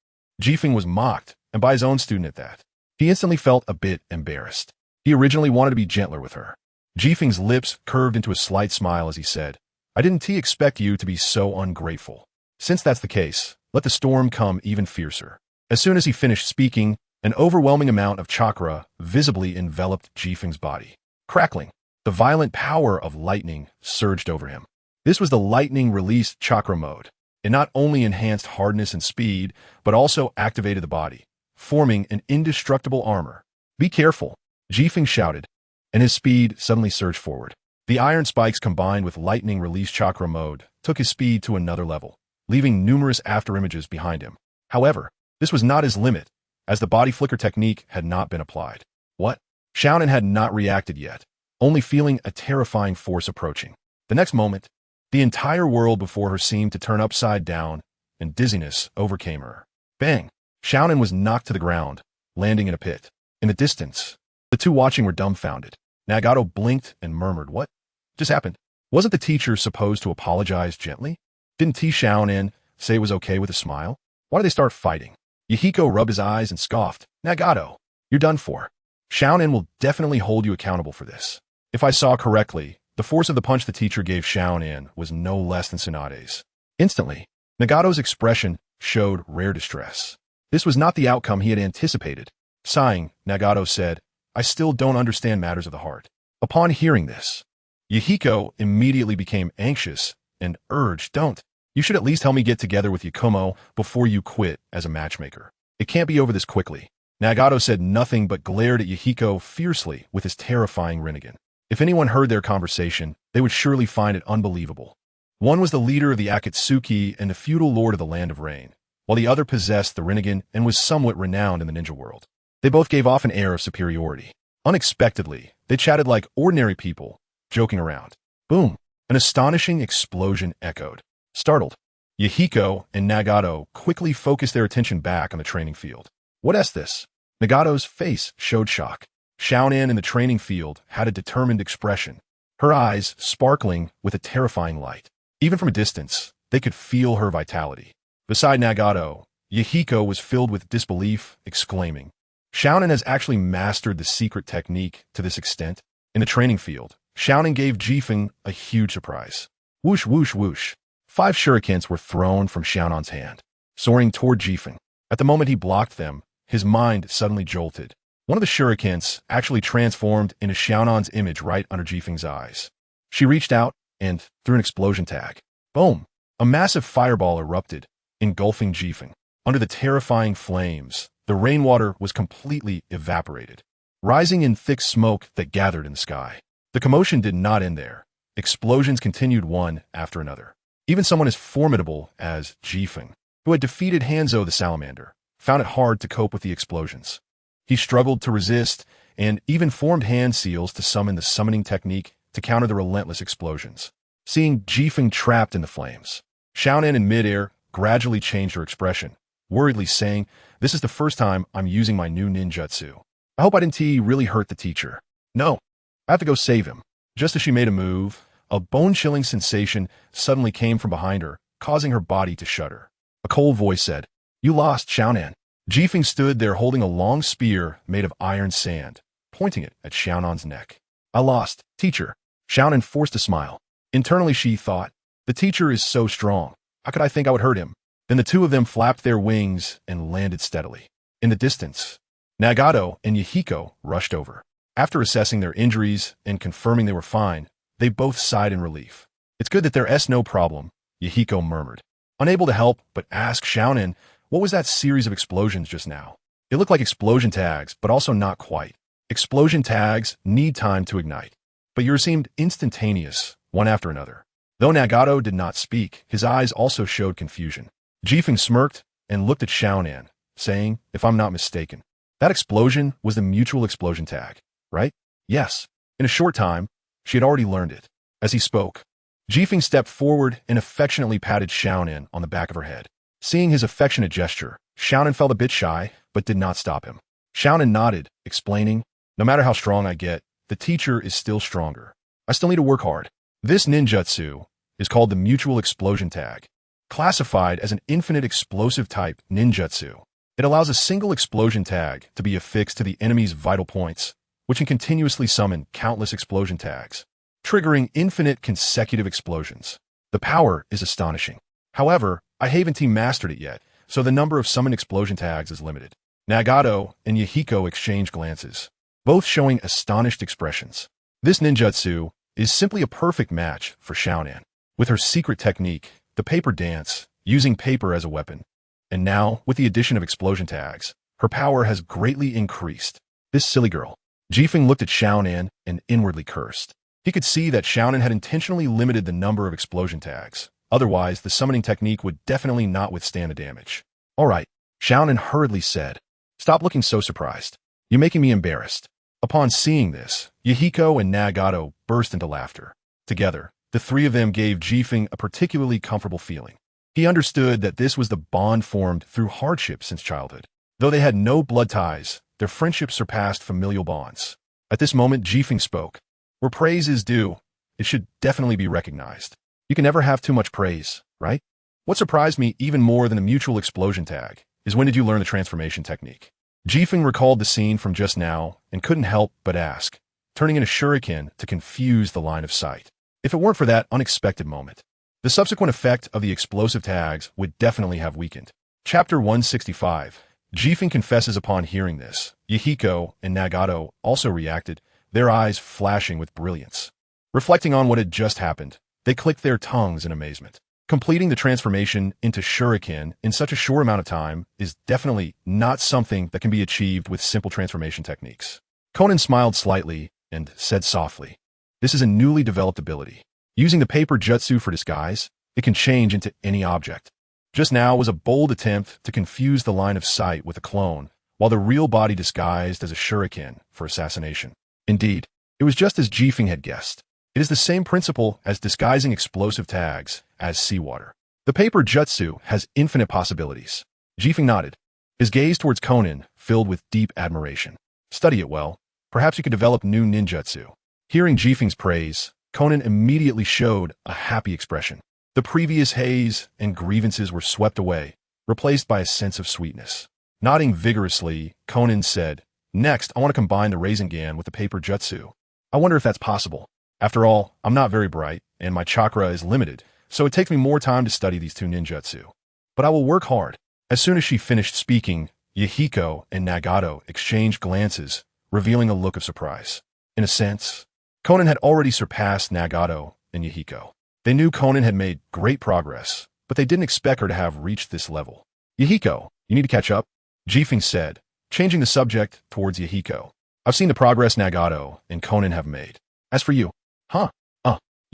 A: Jifeng was mocked, and by his own student at that. He instantly felt a bit embarrassed. He originally wanted to be gentler with her. Jifeng's lips curved into a slight smile as he said, I didn't expect you to be so ungrateful. Since that's the case, let the storm come even fiercer. As soon as he finished speaking, an overwhelming amount of chakra visibly enveloped Jifeng's body. Crackling, the violent power of lightning surged over him. This was the lightning released chakra mode. It not only enhanced hardness and speed, but also activated the body, forming an indestructible armor. Be careful, Jifeng shouted, and his speed suddenly surged forward. The iron spikes combined with lightning release chakra mode took his speed to another level, leaving numerous afterimages behind him. However, this was not his limit, as the body flicker technique had not been applied. What? Xiaonan had not reacted yet, only feeling a terrifying force approaching. The next moment, the entire world before her seemed to turn upside down, and dizziness overcame her. Bang! Xiaonan was knocked to the ground, landing in a pit. In the distance, the 2 watching were dumbfounded. Nagato blinked and murmured, what just happened? Wasn't the teacher supposed to apologize gently? Didn't Xiaonan say it was okay with a smile? Why did they start fighting? Yahiko rubbed his eyes and scoffed. Nagato, you're done for. Xiaonan will definitely hold you accountable for this. If I saw correctly, the force of the punch the teacher gave Xiaonan was no less than Tsunade's. Instantly, Nagato's expression showed rare distress. This was not the outcome he had anticipated. Sighing, Nagato said, I still don't understand matters of the heart. Upon hearing this, Yahiko immediately became anxious and urged, don't. You should at least help me get together with Yakumo before you quit as a matchmaker. It can't be over this quickly. Nagato said nothing but glared at Yahiko fiercely with his terrifying Rinnegan. If anyone heard their conversation, they would surely find it unbelievable. One was the leader of the Akatsuki and the feudal lord of the Land of Rain, while the other possessed the Rinnegan and was somewhat renowned in the ninja world. They both gave off an air of superiority. Unexpectedly, they chatted like ordinary people, joking around. Boom! An astonishing explosion echoed. Startled, Yahiko and Nagato quickly focused their attention back on the training field. What is this? Nagato's face showed shock. Xiaonan in the training field had a determined expression, her eyes sparkling with a terrifying light. Even from a distance, they could feel her vitality. Beside Nagato, Yahiko was filled with disbelief, exclaiming, Xiaonan has actually mastered the secret technique to this extent. In the training field, Xiaonan gave Jifeng a huge surprise. Whoosh, whoosh, whoosh. 5 shurikens were thrown from Xiaonan's hand, soaring toward Jifeng. At the moment he blocked them, his mind suddenly jolted. One of the shurikens actually transformed into Xiaonan's image right under Jifeng's eyes. She reached out and threw an explosion tag. Boom! A massive fireball erupted, engulfing Jifeng. Under the terrifying flames, the rainwater was completely evaporated, rising in thick smoke that gathered in the sky. The commotion did not end there. Explosions continued one after another. Even someone as formidable as Jifeng, who had defeated Hanzo the Salamander, found it hard to cope with the explosions. He struggled to resist and even formed hand seals to summon the summoning technique to counter the relentless explosions. Seeing Jifeng trapped in the flames, Xiaonan in midair gradually changed her expression, worriedly saying, This is the first time I'm using my new ninjutsu. I hope I didn't really hurt the teacher. No, I have to go save him. Just as she made a move, a bone-chilling sensation suddenly came from behind her, causing her body to shudder. A cold voice said, You lost, Xiaonan. Jifeng stood there holding a long spear made of iron sand, pointing it at Xiaonan's neck. I lost, teacher. Xiaonan forced a smile. Internally she thought, the teacher is so strong. How could I think I would hurt him? Then the two of them flapped their wings and landed steadily. In the distance, Nagato and Yahiko rushed over. After assessing their injuries and confirming they were fine, they both sighed in relief. It's good that there's no problem, Yahiko murmured. Unable to help but ask Xiaonan, what was that series of explosions just now? It looked like explosion tags, but also not quite. Explosion tags need time to ignite. But yours seemed instantaneous, one after another. Though Nagato did not speak, his eyes also showed confusion. Jifeng smirked and looked at Xiaonan, saying, if I'm not mistaken, that explosion was the mutual explosion tag, right? Yes. In a short time, she had already learned it. As he spoke, Jifeng stepped forward and affectionately patted Xiaonan on the back of her head. Seeing his affectionate gesture, Xiaonan felt a bit shy, but did not stop him. Xiaonan nodded, explaining, no matter how strong I get, the teacher is still stronger. I still need to work hard. This ninjutsu is called the mutual explosion tag, classified as an infinite explosive type ninjutsu. It allows a single explosion tag to be affixed to the enemy's vital points, which can continuously summon countless explosion tags, triggering infinite consecutive explosions. The power is astonishing. However, I haven't mastered it yet, so the number of summoned explosion tags is limited. Nagato and Yahiko exchanged glances, both showing astonished expressions. This ninjutsu is simply a perfect match for Xiaonan. With her secret technique, the paper dance, using paper as a weapon. And now, with the addition of explosion tags, her power has greatly increased. This silly girl. Jifeng looked at Xiaonan and inwardly cursed. He could see that Xiaonan had intentionally limited the number of explosion tags. Otherwise, the summoning technique would definitely not withstand the damage. All right, Xiaonan hurriedly said. Stop looking so surprised. You're making me embarrassed. Upon seeing this, Yahiko and Nagato burst into laughter. Together, the three of them gave Jifeng a particularly comfortable feeling. He understood that this was the bond formed through hardship since childhood. Though they had no blood ties, their friendship surpassed familial bonds. At this moment, Jifeng spoke. Where praise is due, it should definitely be recognized. You can never have too much praise, right? What surprised me even more than the mutual explosion tag is when did you learn the transformation technique? Jifeng recalled the scene from just now and couldn't help but ask, turning in a shuriken to confuse the line of sight. If it weren't for that unexpected moment, the subsequent effect of the explosive tags would definitely have weakened. Chapter 165, Jifeng confesses upon hearing this. Yahiko and Nagato also reacted, their eyes flashing with brilliance. Reflecting on what had just happened, they clicked their tongues in amazement. Completing the transformation into shuriken in such a short amount of time is definitely not something that can be achieved with simple transformation techniques. Konan smiled slightly and said softly, "This is a newly developed ability. Using the paper jutsu for disguise, it can change into any object. Just now was a bold attempt to confuse the line of sight with a clone, while the real body disguised as a shuriken for assassination. Indeed, it was just as Jifeng had guessed. It is the same principle as disguising explosive tags as seawater. The paper jutsu has infinite possibilities." Jifeng nodded, his gaze towards Konan filled with deep admiration. "Study it well. Perhaps you could develop new ninjutsu." Hearing Jifeng's praise, Konan immediately showed a happy expression. The previous haze and grievances were swept away, replaced by a sense of sweetness. Nodding vigorously, Konan said, "Next, I want to combine the Rasengan with the paper jutsu. I wonder if that's possible. After all, I'm not very bright, and my chakra is limited, so it takes me more time to study these two ninjutsu. But I will work hard." As soon as she finished speaking, Yahiko and Nagato exchanged glances, revealing a look of surprise. In a sense, Konan had already surpassed Nagato and Yahiko. They knew Konan had made great progress, but they didn't expect her to have reached this level. "Yahiko, you need to catch up," Jifeng said, changing the subject towards Yahiko. "I've seen the progress Nagato and Konan have made. As for you..." "Huh?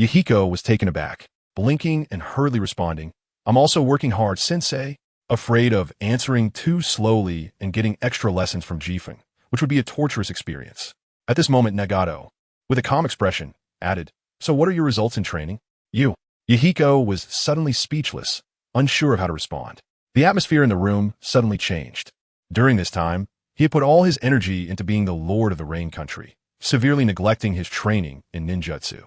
A: Yahiko was taken aback, blinking and hurriedly responding, "I'm also working hard, sensei," afraid of answering too slowly and getting extra lessons from Jifeng, which would be a torturous experience. At this moment, Nagato, with a calm expression, added, "So what are your results in training?" "You." Yahiko was suddenly speechless, unsure of how to respond. The atmosphere in the room suddenly changed. During this time, he had put all his energy into being the lord of the rain country, severely neglecting his training in ninjutsu.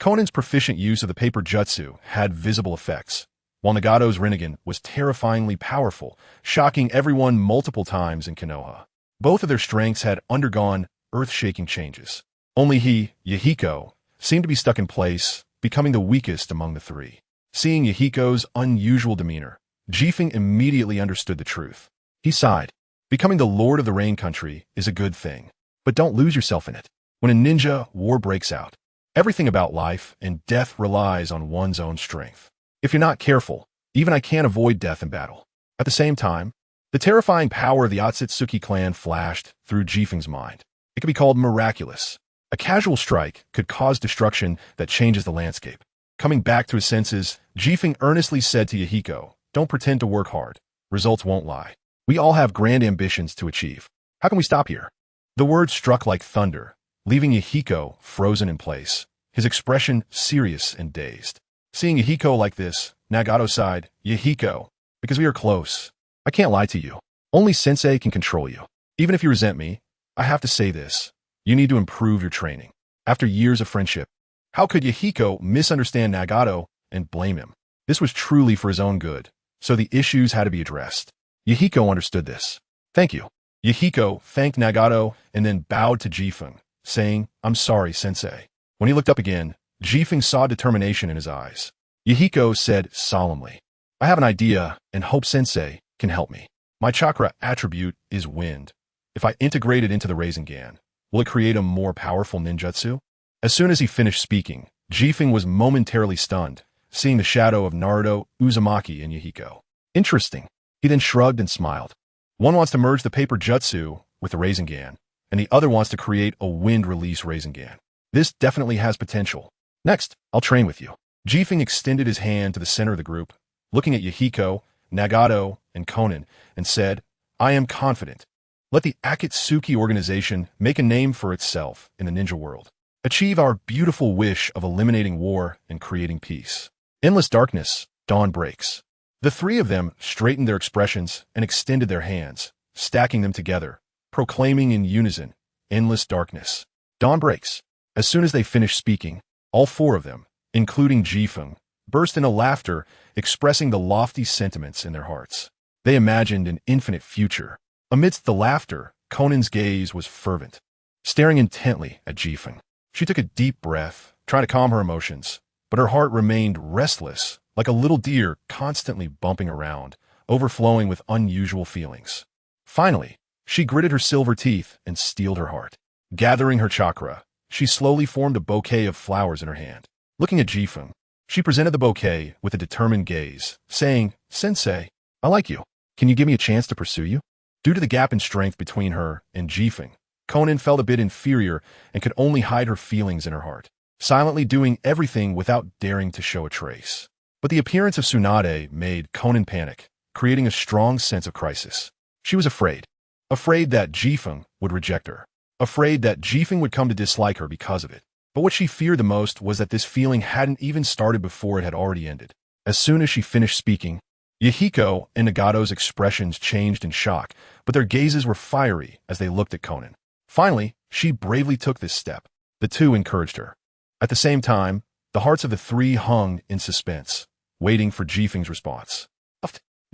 A: Konan's proficient use of the paper jutsu had visible effects, while Nagato's Rinnegan was terrifyingly powerful, shocking everyone multiple times in Konoha. Both of their strengths had undergone earth-shaking changes. Only he, Yahiko, seemed to be stuck in place, becoming the weakest among the three. Seeing Yahiko's unusual demeanor, Jifeng immediately understood the truth. He sighed. Becoming the lord of the rain country is a good thing, but don't lose yourself in it. When a ninja war breaks out, everything about life and death relies on one's own strength. If you're not careful, even I can't avoid death in battle. At the same time, the terrifying power of the Otsutsuki clan flashed through Jifeng's mind. It could be called miraculous. A casual strike could cause destruction that changes the landscape. Coming back to his senses, Jifeng earnestly said to Yahiko, "Don't pretend to work hard. Results won't lie. We all have grand ambitions to achieve. How can we stop here?" The words struck like thunder, leaving Yahiko frozen in place, his expression serious and dazed. Seeing Yahiko like this, Nagato sighed, "Yahiko, because we are close. I can't lie to you. Only Sensei can control you. Even if you resent me, I have to say this. You need to improve your training." After years of friendship, how could Yahiko misunderstand Nagato and blame him? This was truly for his own good, so the issues had to be addressed. Yahiko understood this. "Thank you." Yahiko thanked Nagato and then bowed to Jifeng, saying, "I'm sorry, Sensei." When he looked up again, Jifeng saw determination in his eyes. Yahiko said solemnly, "I have an idea and hope Sensei can help me. My chakra attribute is wind. If I integrate it into the Rasengan, will it create a more powerful ninjutsu?" As soon as he finished speaking, Jifeng was momentarily stunned, seeing the shadow of Naruto, Uzumaki, and Yahiko. "Interesting." He then shrugged and smiled. One wants to merge the paper jutsu with the Rasengan, and the other wants to create a wind-release Rasengan. This definitely has potential. Next, I'll train with you. Jifeng extended his hand to the center of the group, looking at Yahiko, Nagato, and Konan, and said, "I am confident. Let the Akatsuki organization make a name for itself in the ninja world. Achieve our beautiful wish of eliminating war and creating peace." Endless darkness, dawn breaks. The three of them straightened their expressions and extended their hands, stacking them together, proclaiming in unison, "Endless darkness, dawn breaks." As soon as they finished speaking, all four of them, including Jifeng, burst into laughter, expressing the lofty sentiments in their hearts. They imagined an infinite future. Amidst the laughter, Konan's gaze was fervent, staring intently at Jifeng. She took a deep breath, trying to calm her emotions, but her heart remained restless, like a little deer constantly bumping around, overflowing with unusual feelings. Finally, she gritted her silver teeth and steeled her heart. Gathering her chakra, she slowly formed a bouquet of flowers in her hand. Looking at Jifeng, she presented the bouquet with a determined gaze, saying, "Sensei, I like you. Can you give me a chance to pursue you?" Due to the gap in strength between her and Jifeng, Konan felt a bit inferior and could only hide her feelings in her heart, silently doing everything without daring to show a trace. But the appearance of Tsunade made Konan panic, creating a strong sense of crisis. She was afraid. Afraid that Jifeng would reject her. Afraid that Jifeng would come to dislike her because of it. But what she feared the most was that this feeling hadn't even started before it had already ended. As soon as she finished speaking, Yahiko and Nagato's expressions changed in shock, but their gazes were fiery as they looked at Konan. Finally, she bravely took this step. The two encouraged her. At the same time, the hearts of the three hung in suspense, waiting for Jifeng's response.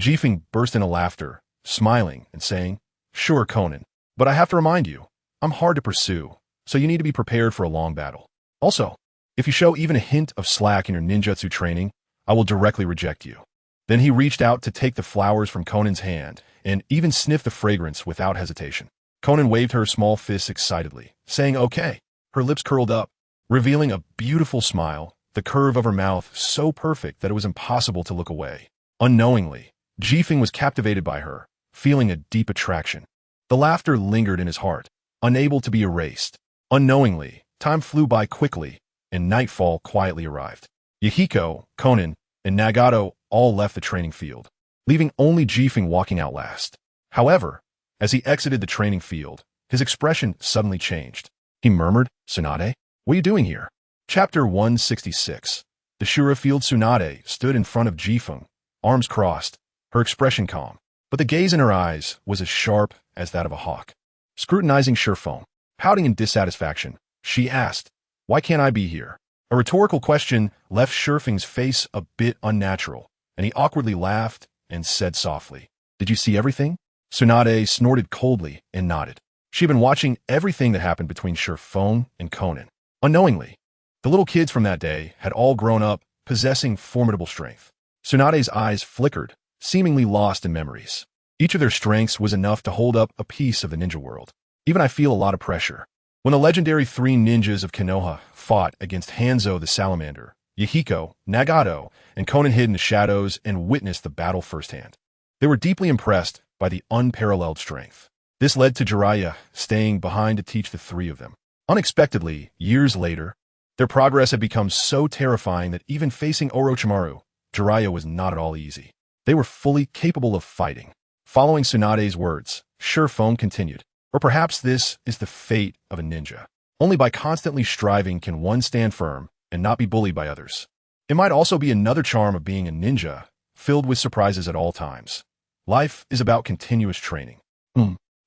A: Jifeng burst into laughter, smiling and saying, "Sure, Konan, but I have to remind you, I'm hard to pursue, so you need to be prepared for a long battle. Also, if you show even a hint of slack in your ninjutsu training, I will directly reject you." Then he reached out to take the flowers from Konan's hand and even sniffed the fragrance without hesitation. Konan waved her small fists excitedly, saying okay. Her lips curled up, revealing a beautiful smile, the curve of her mouth so perfect that it was impossible to look away. Unknowingly, Jifeng was captivated by her, feeling a deep attraction. The laughter lingered in his heart, unable to be erased. Unknowingly, time flew by quickly, and nightfall quietly arrived. Yahiko, Konan, and Nagato all left the training field, leaving only Jifeng walking out last. However, as he exited the training field, his expression suddenly changed. He murmured, "Tsunade, what are you doing here?" Chapter 166. The Shura-field Tsunade stood in front of Jifeng, arms crossed, her expression calm, but the gaze in her eyes was as sharp as that of a hawk. Scrutinizing Shurfeng, pouting in dissatisfaction, she asked, "Why can't I be here?" A rhetorical question left Shurfeng's face a bit unnatural, and he awkwardly laughed and said softly, "Did you see everything?" Tsunade snorted coldly and nodded. She had been watching everything that happened between Shurfeng and Konan. Unknowingly, the little kids from that day had all grown up, possessing formidable strength. Tsunade's eyes flickered, seemingly lost in memories. Each of their strengths was enough to hold up a piece of the ninja world. Even I feel a lot of pressure. When the legendary three ninjas of Konoha fought against Hanzo the Salamander, Yahiko, Nagato, and Konan hid in the shadows and witnessed the battle firsthand. They were deeply impressed by the unparalleled strength. This led to Jiraiya staying behind to teach the three of them. Unexpectedly, years later, their progress had become so terrifying that even facing Orochimaru, Jiraiya was not at all easy. They were fully capable of fighting. Following Tsunade's words, Shurfeng continued, "Or perhaps this is the fate of a ninja. Only by constantly striving can one stand firm and not be bullied by others. It might also be another charm of being a ninja, filled with surprises at all times. Life is about continuous training."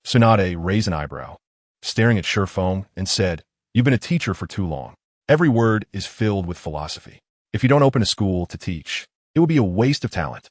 A: Tsunade raised an eyebrow, staring at Shurfeng, and said, "You've been a teacher for too long. Every word is filled with philosophy. If you don't open a school to teach, it will be a waste of talent."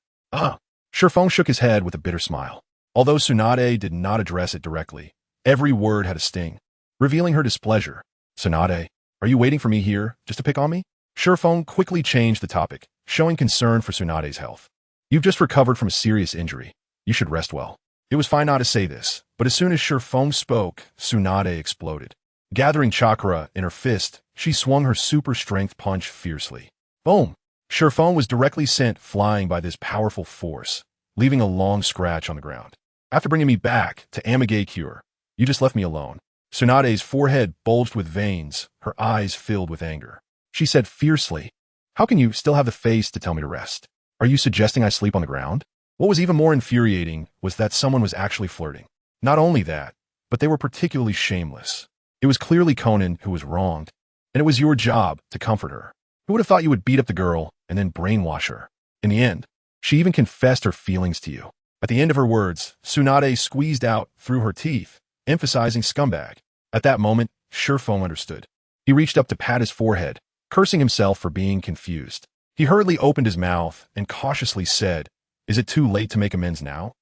A: Shurfeng shook his head with a bitter smile. Although Tsunade did not address it directly, every word had a sting, revealing her displeasure. "Tsunade, are you waiting for me here just to pick on me?" Shurfeng quickly changed the topic, showing concern for Tsunade's health. "You've just recovered from a serious injury. You should rest well." It was fine not to say this, but as soon as Shurfeng spoke, Tsunade exploded. Gathering chakra in her fist, she swung her super strength punch fiercely. Boom! Shurfeng was directly sent flying by this powerful force, leaving a long scratch on the ground. "After bringing me back to Amage Cure, you just left me alone." Tsunade's forehead bulged with veins, her eyes filled with anger. She said fiercely, "How can you still have the face to tell me to rest? Are you suggesting I sleep on the ground?" What was even more infuriating was that someone was actually flirting. Not only that, but they were particularly shameless. It was clearly Konan who was wronged, and it was your job to comfort her. Who would have thought you would beat up the girl and then brainwash her? In the end, she even confessed her feelings to you. At the end of her words, Tsunade squeezed out through her teeth, emphasizing scumbag. At that moment, Shurfeng understood. He reached up to pat his forehead, cursing himself for being confused. He hurriedly opened his mouth and cautiously said, "Is it too late to make amends now?"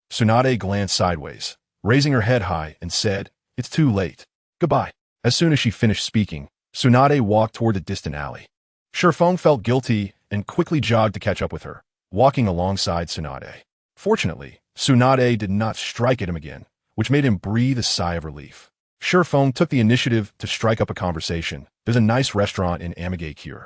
A: Tsunade glanced sideways, raising her head high, and said, "It's too late. Goodbye." As soon as she finished speaking, Tsunade walked toward the distant alley. Shurfeng felt guilty and quickly jogged to catch up with her, walking alongside Tsunade. Fortunately, Tsunade did not strike at him again, which made him breathe a sigh of relief. Shifeng took the initiative to strike up a conversation. There's a nice restaurant in Amigakure.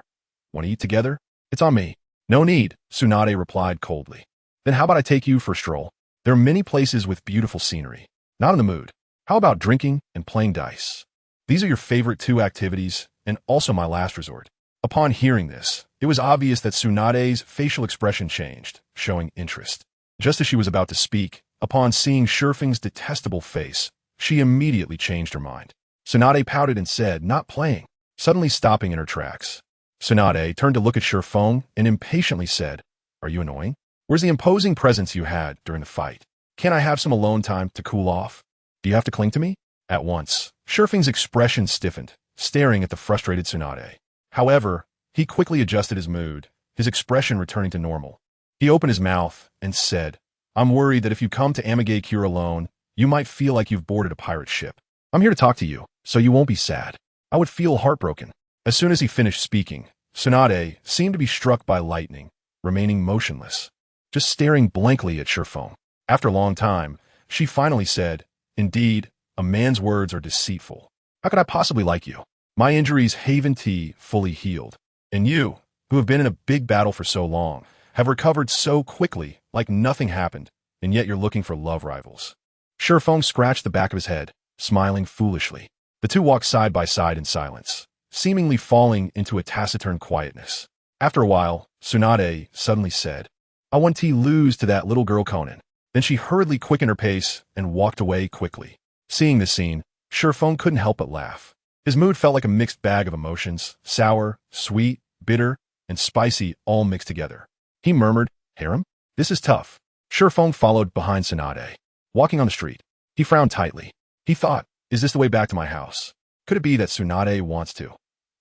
A: Want to eat together? It's on me. No need, Tsunade replied coldly. Then how about I take you for a stroll? There are many places with beautiful scenery. Not in the mood. How about drinking and playing dice? These are your favorite two activities, and also my last resort. Upon hearing this, it was obvious that Tsunade's facial expression changed, showing interest. Just as she was about to speak, upon seeing Shifeng's detestable face, she immediately changed her mind. Tsunade pouted and said, not playing, suddenly stopping in her tracks. Tsunade turned to look at Shifeng and impatiently said, are you annoying? Where's the imposing presence you had during the fight? Can't I have some alone time to cool off? Do you have to cling to me? At once, Shifeng's expression stiffened, staring at the frustrated Tsunade. However, he quickly adjusted his mood, his expression returning to normal. He opened his mouth and said, I'm worried that if you come to Amigakure alone, you might feel like you've boarded a pirate ship. I'm here to talk to you, so you won't be sad. I would feel heartbroken. As soon as he finished speaking, Tsunade seemed to be struck by lightning, remaining motionless, just staring blankly at Shifeng. After a long time, she finally said, indeed, a man's words are deceitful. How could I possibly like you? My injuries haven't fully healed. And you, who have been in a big battle for so long, have recovered so quickly like nothing happened, and yet you're looking for love rivals. Shifeng scratched the back of his head, smiling foolishly. The two walked side by side in silence, seemingly falling into a taciturn quietness. After a while, Tsunade suddenly said, I want to lose to that little girl Konan. Then she hurriedly quickened her pace and walked away quickly. Seeing this scene, Shifeng couldn't help but laugh. His mood felt like a mixed bag of emotions, sour, sweet, bitter, and spicy all mixed together. He murmured, harem? This is tough. Shifeng followed behind Tsunade. Walking on the street, he frowned tightly. He thought, is this the way back to my house? Could it be that Tsunade wants to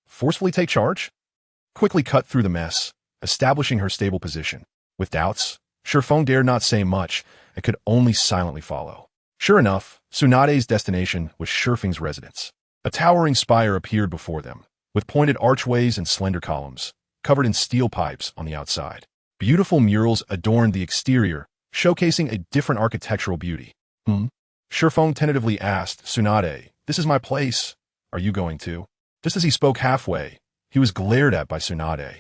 A: forcefully take charge? Quickly cut through the mess, establishing her stable position. With doubts, Shifeng dared not say much and could only silently follow. Sure enough, Tsunade's destination was Shifeng's residence. A towering spire appeared before them, with pointed archways and slender columns, covered in steel pipes on the outside. Beautiful murals adorned the exterior, showcasing a different architectural beauty. Shifeng tentatively asked Tsunade, this is my place. Are you going to? Just as he spoke halfway, he was glared at by Tsunade,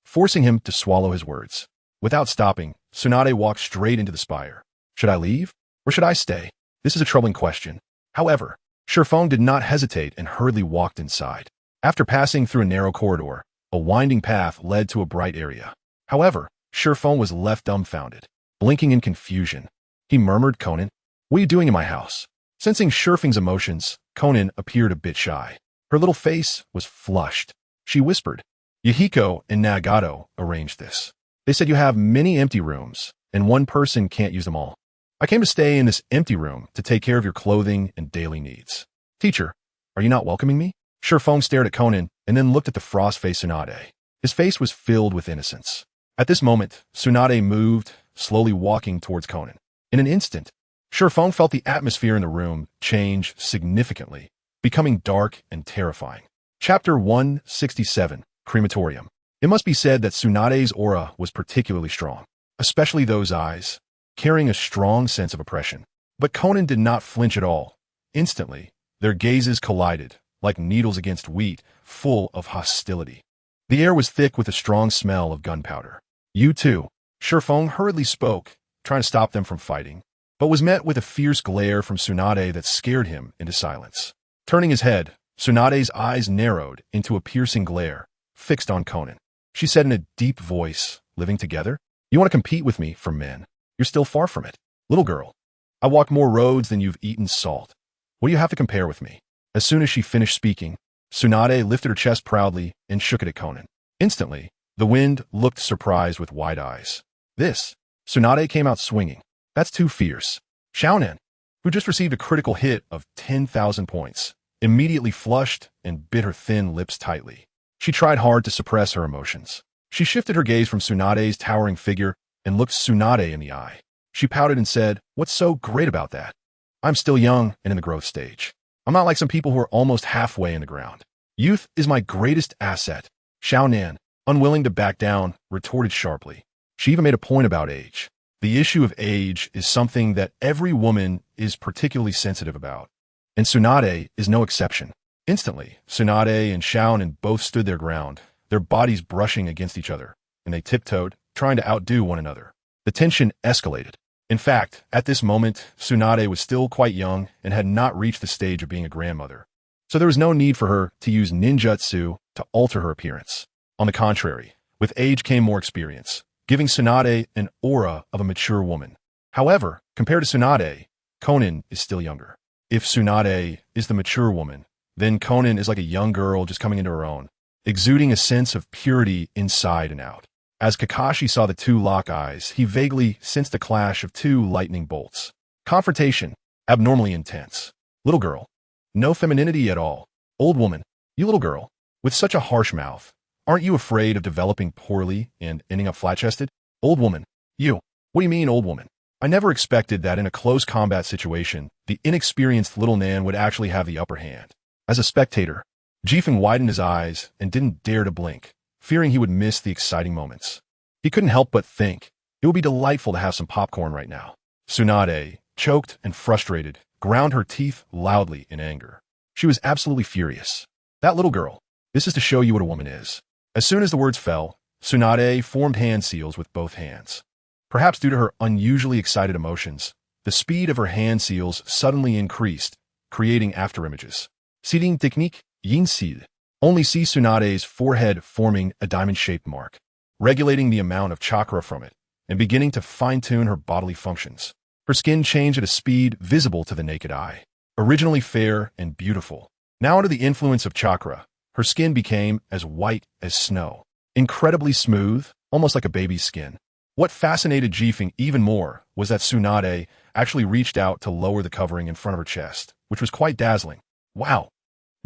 A: forcing him to swallow his words. Without stopping, Tsunade walked straight into the spire. Should I leave? Or should I stay? This is a troubling question. However, Shifeng did not hesitate and hurriedly walked inside. After passing through a narrow corridor, a winding path led to a bright area. However, Shifeng was left dumbfounded, blinking in confusion. He murmured, Konan, what are you doing in my house? Sensing Shifeng's emotions, Konan appeared a bit shy. Her little face was flushed. She whispered, Yahiko and Nagato arranged this. They said you have many empty rooms, and one person can't use them all. I came to stay in this empty room to take care of your clothing and daily needs. Teacher, are you not welcoming me? Shifeng stared at Konan and then looked at the frost-faced Tsunade. His face was filled with innocence. At this moment, Tsunade moved, slowly walking towards Konan. In an instant, Shifeng felt the atmosphere in the room change significantly, becoming dark and terrifying. Chapter 167, Crematorium. It must be said that Tsunade's aura was particularly strong, especially those eyes, carrying a strong sense of oppression. But Konan did not flinch at all. Instantly, their gazes collided, like needles against wheat, full of hostility. The air was thick with a strong smell of gunpowder. You too. Shifeng hurriedly spoke, trying to stop them from fighting, but was met with a fierce glare from Tsunade that scared him into silence. Turning his head, Tsunade's eyes narrowed into a piercing glare, fixed on Konan. She said in a deep voice, living together? You want to compete with me for men? You're still far from it. Little girl, I walk more roads than you've eaten salt. What do you have to compare with me? As soon as she finished speaking, Tsunade lifted her chest proudly and shook it at Konan. Instantly, the wind looked surprised with wide eyes. This, Tsunade came out swinging. That's too fierce. Xiaonan, who just received a critical hit of 10,000 points, immediately flushed and bit her thin lips tightly. She tried hard to suppress her emotions. She shifted her gaze from Tsunade's towering figure and looked Tsunade in the eye. She pouted and said, what's so great about that? I'm still young and in the growth stage. I'm not like some people who are almost halfway in the ground. Youth is my greatest asset. Xiaonan, unwilling to back down, retorted sharply. She even made a point about age. The The issue of age is something that every woman is particularly sensitive about, and Tsunade is no exception. Instantly, Tsunade and Xiaonan both stood their ground, their bodies brushing against each other, and they tiptoed, trying to outdo one another. The tension escalated. In fact, at this moment, Tsunade was still quite young and had not reached the stage of being a grandmother. So there was no need for her to use ninjutsu to alter her appearance. On the contrary, with age came more experience, giving Tsunade an aura of a mature woman. However, compared to Tsunade, Konan is still younger. If Tsunade is the mature woman, then Konan is like a young girl just coming into her own, exuding a sense of purity inside and out. As Kakashi saw the two lock eyes, he vaguely sensed a clash of two lightning bolts. Confrontation, abnormally intense. Little girl, no femininity at all. Old woman, you little girl, with such a harsh mouth, aren't you afraid of developing poorly and ending up flat-chested? Old woman, you, what do you mean old woman? I never expected that in a close combat situation, the inexperienced little Nan would actually have the upper hand. As a spectator, Jifeng widened his eyes and didn't dare to blink, fearing he would miss the exciting moments. He couldn't help but think, it would be delightful to have some popcorn right now. Tsunade, choked and frustrated, ground her teeth loudly in anger. She was absolutely furious. That little girl, this is to show you what a woman is. As soon as the words fell, Tsunade formed hand seals with both hands. Perhaps due to her unusually excited emotions, the speed of her hand seals suddenly increased, creating afterimages. Seeding technique, yin seed. Only see Tsunade's forehead forming a diamond-shaped mark, regulating the amount of chakra from it, and beginning to fine-tune her bodily functions. Her skin changed at a speed visible to the naked eye. Originally fair and beautiful, now under the influence of chakra, her skin became as white as snow. Incredibly smooth, almost like a baby's skin. What fascinated Jifeng even more was that Tsunade actually reached out to lower the covering in front of her chest, which was quite dazzling. Wow!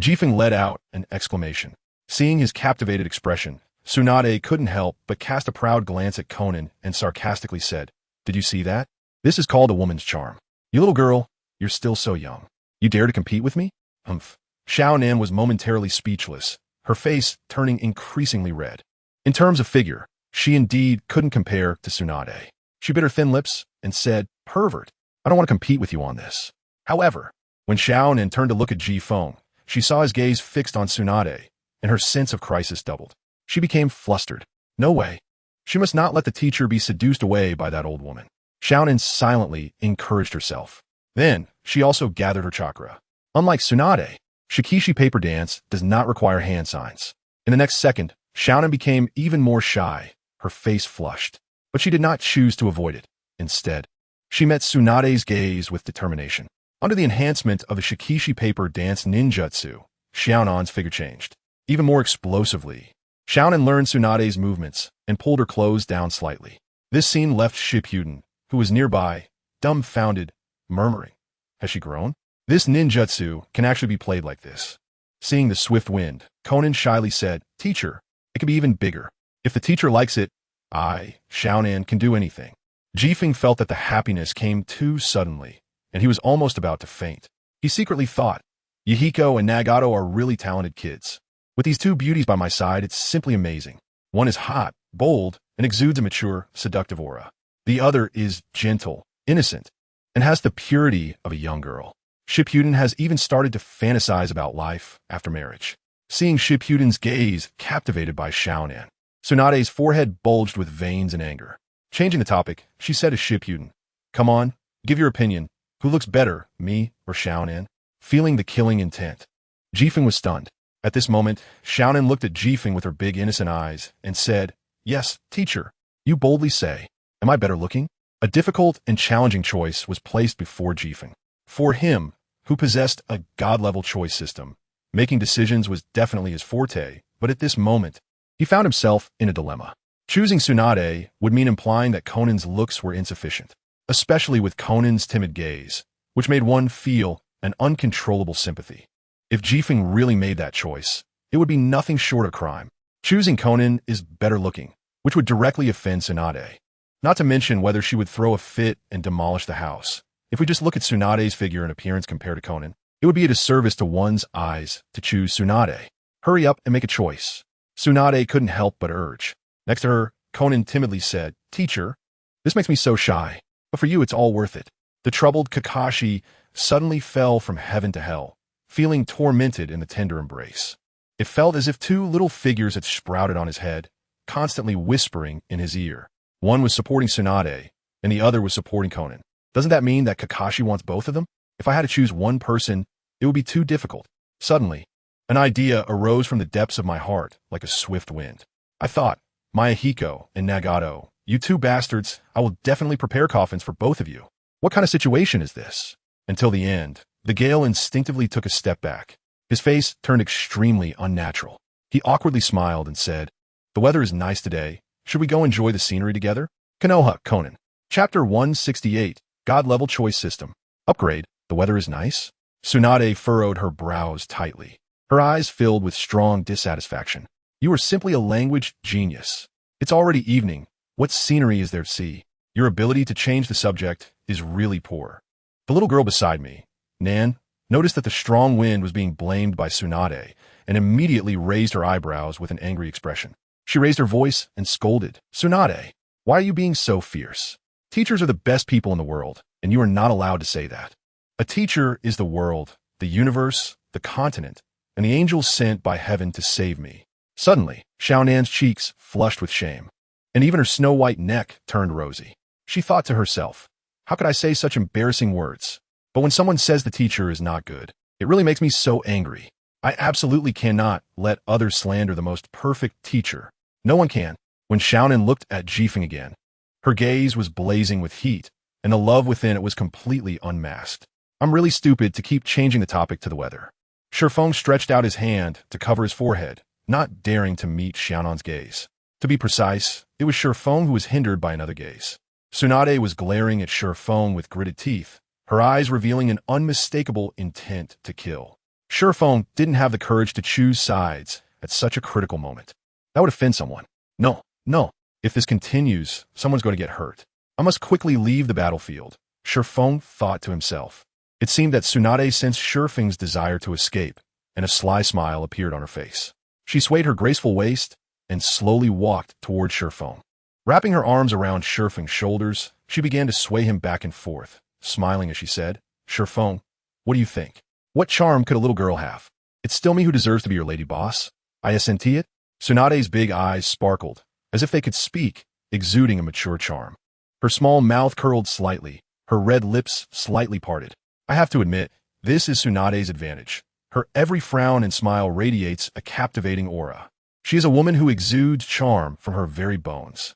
A: Jifeng let out an exclamation. Seeing his captivated expression, Tsunade couldn't help but cast a proud glance at Konan and sarcastically said, "Did you see that? This is called a woman's charm. You little girl, you're still so young. You dare to compete with me?" Humph. Xiaonan was momentarily speechless, her face turning increasingly red. In terms of figure, she indeed couldn't compare to Tsunade. She bit her thin lips and said, "Pervert, I don't want to compete with you on this." However, when Xiaonan turned to look at Jifeng, she saw his gaze fixed on Tsunade, and her sense of crisis doubled. She became flustered. No way. She must not let the teacher be seduced away by that old woman. Xiaonan silently encouraged herself. Then, she also gathered her chakra. Unlike Tsunade, Shikishi paper dance does not require hand signs. In the next second, Xiaonan became even more shy, her face flushed. But she did not choose to avoid it. Instead, she met Tsunade's gaze with determination. Under the enhancement of the Shikishi paper dance ninjutsu, Xiaonan's figure changed. Even more explosively, Xiaonan learned Tsunade's movements and pulled her clothes down slightly. This scene left Shippuden, who was nearby, dumbfounded, murmuring, "Has she grown? This ninjutsu can actually be played like this." Seeing the swift wind, Konan shyly said, "Teacher, it can be even bigger. If the teacher likes it, Xiaonan, can do anything." Jifeng felt that the happiness came too suddenly, and he was almost about to faint. He secretly thought, Yahiko and Nagato are really talented kids. With these two beauties by my side, it's simply amazing. One is hot, bold, and exudes a mature, seductive aura. The other is gentle, innocent, and has the purity of a young girl. Shippuden has even started to fantasize about life after marriage. Seeing Shippuden's gaze captivated by Xiaonan, Tsunade's forehead bulged with veins and anger. Changing the topic, she said to Shippuden, "Come on, give your opinion. Who looks better, me or Xiaonan?" Feeling the killing intent, Jifeng was stunned. At this moment, Xiaonan looked at Jifeng with her big innocent eyes and said, "Yes, teacher, you boldly say. Am I better looking?" A difficult and challenging choice was placed before Jifeng. For him, who possessed a god-level choice system, making decisions was definitely his forte, but at this moment, he found himself in a dilemma. Choosing Tsunade would mean implying that Konan's looks were insufficient, especially with Konan's timid gaze, which made one feel an uncontrollable sympathy. If Jifeng really made that choice, it would be nothing short of crime. Choosing Konan is better looking, which would directly offend Tsunade. Not to mention whether she would throw a fit and demolish the house. If we just look at Tsunade's figure and appearance compared to Konan, it would be a disservice to one's eyes to choose Tsunade. Hurry up and make a choice. Tsunade couldn't help but urge. Next to her, Konan timidly said, "Teacher, This makes me so shy. But for you, it's all worth it. The troubled Kakashi suddenly fell from heaven to hell, feeling tormented in the tender embrace. It felt as if two little figures had sprouted on his head, constantly whispering in his ear. One was supporting Tsunade, and the other was supporting Konan. Doesn't that mean that Kakashi wants both of them? If I had to choose one person, it would be too difficult. Suddenly, an idea arose from the depths of my heart like a swift wind. I thought, my Yahiko and Nagato, you two bastards, I will definitely prepare coffins for both of you. What kind of situation is this? Until the end, the Gale instinctively took a step back. His face turned extremely unnatural. He awkwardly smiled and said, "The weather is nice today. Should we go enjoy the scenery together?" Konoha, Konan. Chapter 168, God-Level Choice System. Upgrade, the weather is nice? Tsunade furrowed her brows tightly. Her eyes filled with strong dissatisfaction. You are simply a language genius. It's already evening. What scenery is there to see? Your ability to change the subject is really poor. The little girl beside me, Nan, noticed that the strong wind was being blamed by Tsunade and immediately raised her eyebrows with an angry expression. She raised her voice and scolded, "Tsunade, why are you being so fierce? Teachers are the best people in the world, and you are not allowed to say that. A teacher is the world, the universe, the continent, and the angels sent by heaven to save me." Suddenly, Xiaonan's cheeks flushed with shame, and even her snow-white neck turned rosy. She thought to herself, how could I say such embarrassing words? But when someone says the teacher is not good, it really makes me so angry. I absolutely cannot let others slander the most perfect teacher. No one can. When Xiaonan looked at Jifeng again, her gaze was blazing with heat, and the love within it was completely unmasked. I'm really stupid to keep changing the topic to the weather. Shifeng stretched out his hand to cover his forehead, not daring to meet Xiaonan's gaze. To be precise, it was Shifeng who was hindered by another gaze. Tsunade was glaring at Shifeng with gritted teeth, her eyes revealing an unmistakable intent to kill. Shifeng didn't have the courage to choose sides at such a critical moment. That would offend someone. No. If this continues, someone's going to get hurt. I must quickly leave the battlefield, Shifeng thought to himself. It seemed that Tsunade sensed Shifeng's desire to escape, and a sly smile appeared on her face. She swayed her graceful waist and slowly walked toward Shifeng. Wrapping her arms around Shifeng's shoulders, she began to sway him back and forth, smiling as she said, "Shifeng, what do you think? What charm could a little girl have? It's still me who deserves to be your lady boss. I assent it." Tsunade's big eyes sparkled, as if they could speak, exuding a mature charm. Her small mouth curled slightly, her red lips slightly parted. I have to admit, this is Tsunade's advantage. Her every frown and smile radiates a captivating aura. She is a woman who exudes charm from her very bones.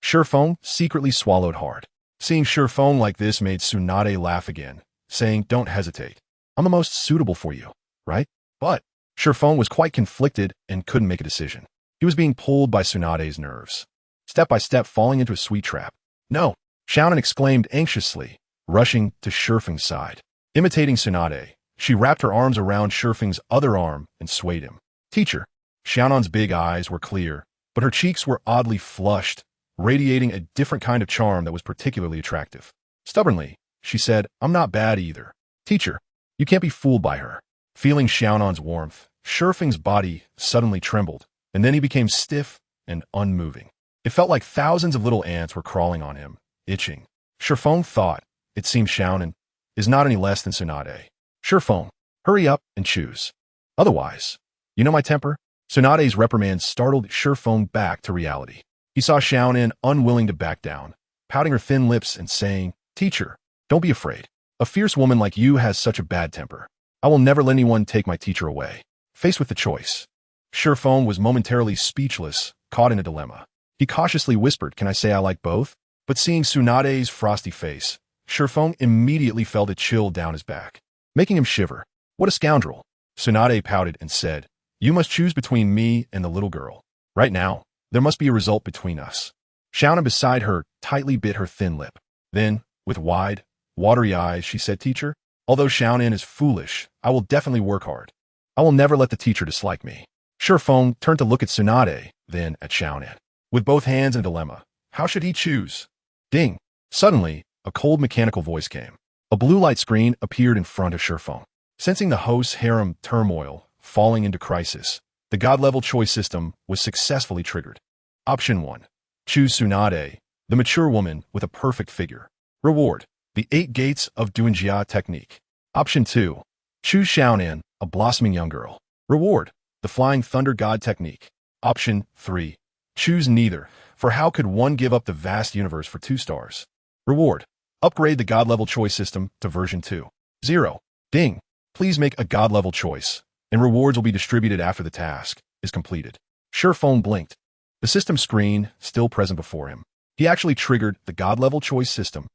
A: Shifeng secretly swallowed hard. Seeing Shifeng like this made Tsunade laugh again, saying, "Don't hesitate. I'm the most suitable for you, right?" But Shifeng was quite conflicted and couldn't make a decision. He was being pulled by Tsunade's nerves, step by step falling into a sweet trap. "No!" Xiaonan exclaimed anxiously, rushing to Shifeng's side. Imitating Tsunade, she wrapped her arms around Shifeng's other arm and swayed him. "Teacher." Xiaonan's big eyes were clear, but her cheeks were oddly flushed, radiating a different kind of charm that was particularly attractive. Stubbornly, she said, "I'm not bad either." "Teacher, you can't be fooled by her." Feeling Xiaonan's warmth, Shifeng's body suddenly trembled, and then he became stiff and unmoving. It felt like thousands of little ants were crawling on him, itching. Shifeng thought, it seems Xiaonan is not any less than Tsunade. "Shifeng, hurry up and choose. Otherwise, you know my temper?" Tsunade's reprimand startled Shifeng back to reality. He saw Xiaonan unwilling to back down, pouting her thin lips and saying, "Teacher, don't be afraid. A fierce woman like you has such a bad temper. I will never let anyone take my teacher away." Faced with the choice, Shifeng was momentarily speechless, caught in a dilemma. He cautiously whispered, "Can I say I like both?" But seeing Tsunade's frosty face, Shifeng immediately felt a chill down his back, making him shiver. "What a scoundrel." Tsunade pouted and said, "You must choose between me and the little girl. Right now, there must be a result between us." Xiaonan beside her tightly bit her thin lip. Then, with wide, watery eyes, she said, "Teacher, although Xiaonan is foolish, I will definitely work hard. I will never let the teacher dislike me." Shifeng turned to look at Tsunade, then at Xiaonan. With both hands in a dilemma, how should he choose? Ding! Suddenly, a cold mechanical voice came. A blue light screen appeared in front of Shifeng. Sensing the host's harem turmoil falling into crisis, the God-level choice system was successfully triggered. Option 1. Choose Tsunade, the mature woman with a perfect figure. Reward: the 8 Gates of Duanjia technique. Option 2. Choose Xiaonan, a blossoming young girl. Reward: the Flying Thunder God technique. Option 3. Choose neither, for how could one give up the vast universe for 2 stars? Reward: upgrade the God-level choice system to version 2.0. Ding! Please make a God-level choice, and rewards will be distributed after the task is completed. Sure phone blinked. The system screen still present before him. He actually triggered the God-level choice system.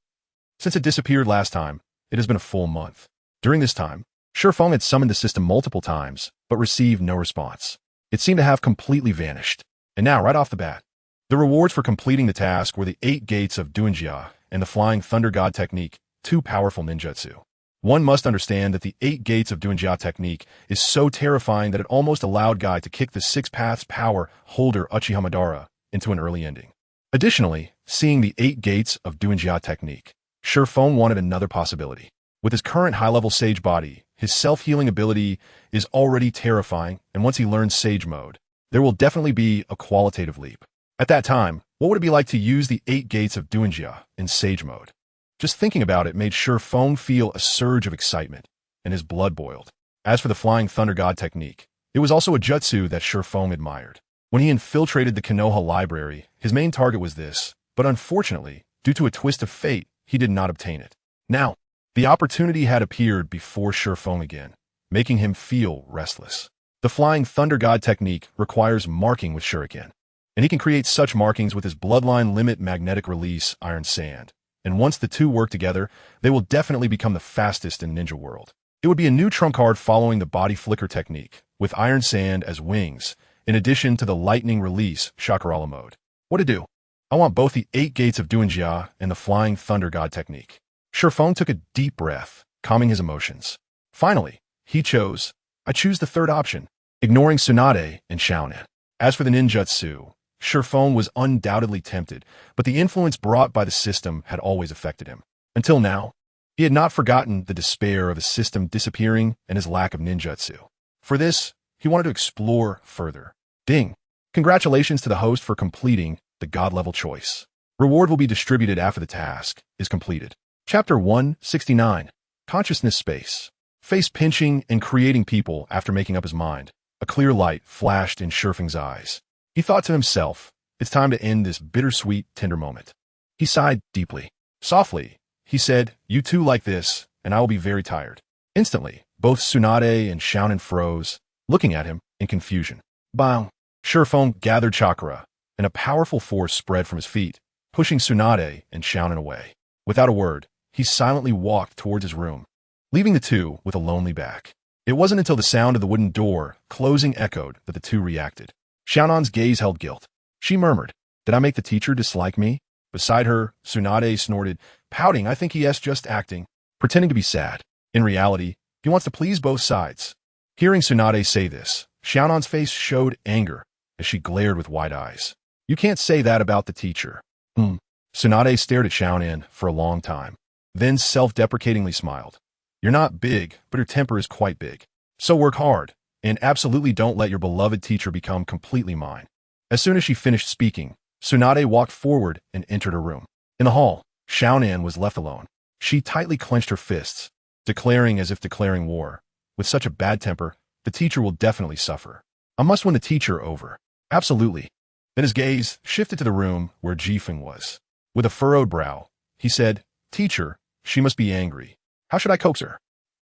A: Since it disappeared last time, it has been a full month. During this time, Sure Feng had summoned the system multiple times, but received no response. It seemed to have completely vanished. And now, right off the bat, the rewards for completing the task were the 8 Gates of Duanjia and the Flying Thunder God technique, 2 powerful ninjutsu. One must understand that the 8 Gates of Duanjia technique is so terrifying that it almost allowed Guy to kick the 6 Paths power holder Uchiha Madara into an early ending. Additionally, seeing the 8 Gates of Duanjia technique, Sure Feng wanted another possibility. With his current high-level Sage body, his self-healing ability is already terrifying, and once he learns Sage mode, there will definitely be a qualitative leap. At that time, what would it be like to use the 8 Gates of Duanjia in Sage mode? Just thinking about it made Sure Feng feel a surge of excitement, and his blood boiled. As for the Flying Thunder God technique, it was also a jutsu that Sure Feng admired. When he infiltrated the Konoha library, his main target was this, but unfortunately, due to a twist of fate, he did not obtain it. Now, the opportunity had appeared before Sure Feng again, making him feel restless. The Flying Thunder God technique requires marking with shuriken, and he can create such markings with his Bloodline Limit Magnetic Release Iron Sand. And once the two work together, they will definitely become the fastest in Ninja World. It would be a new trump card following the Body Flicker technique, with Iron Sand as wings, in addition to the Lightning Release Chakrala mode. What to do? I want both the 8 Gates of Duanjia and the Flying Thunder God technique. Sure Feng took a deep breath, calming his emotions. Finally, he chose, I choose the third option, ignoring Tsunade and Xiaonan. As for the ninjutsu, Sure Feng was undoubtedly tempted, but the influence brought by the system had always affected him. Until now, he had not forgotten the despair of his system disappearing and his lack of ninjutsu. For this, he wanted to explore further. Ding! Congratulations to the host for completing the God-level choice. Reward will be distributed after the task is completed. Chapter 169. Consciousness Space. Face pinching and creating people after making up his mind. A clear light flashed in Sure Feng's eyes. He thought to himself, it's time to end this bittersweet, tender moment. He sighed deeply. Softly, he said, you two like this, and I will be very tired. Instantly, both Tsunade and Xiaonan froze, looking at him in confusion. Bang! Sure Feng gathered chakra, and a powerful force spread from his feet, pushing Tsunade and Xiaonan away. Without a word, he silently walked towards his room, leaving the two with a lonely back. It wasn't until the sound of the wooden door closing echoed that the two reacted. Xiaonan's gaze held guilt. She murmured, did I make the teacher dislike me? Beside her, Tsunade snorted, pouting, I think he is just acting, pretending to be sad. In reality, he wants to please both sides. Hearing Tsunade say this, Xiaonan's face showed anger as she glared with wide eyes. You can't say that about the teacher. Tsunade stared at Xiaonan for a long time, then self-deprecatingly smiled. You're not big, but your temper is quite big. So work hard, and absolutely don't let your beloved teacher become completely mine. As soon as she finished speaking, Tsunade walked forward and entered her room. In the hall, Xiaonan was left alone. She tightly clenched her fists, declaring as if declaring war. With such a bad temper, the teacher will definitely suffer. I must win the teacher over. Absolutely. Then his gaze shifted to the room where Jifeng was. With a furrowed brow, he said, Teacher, she must be angry. How should I coax her?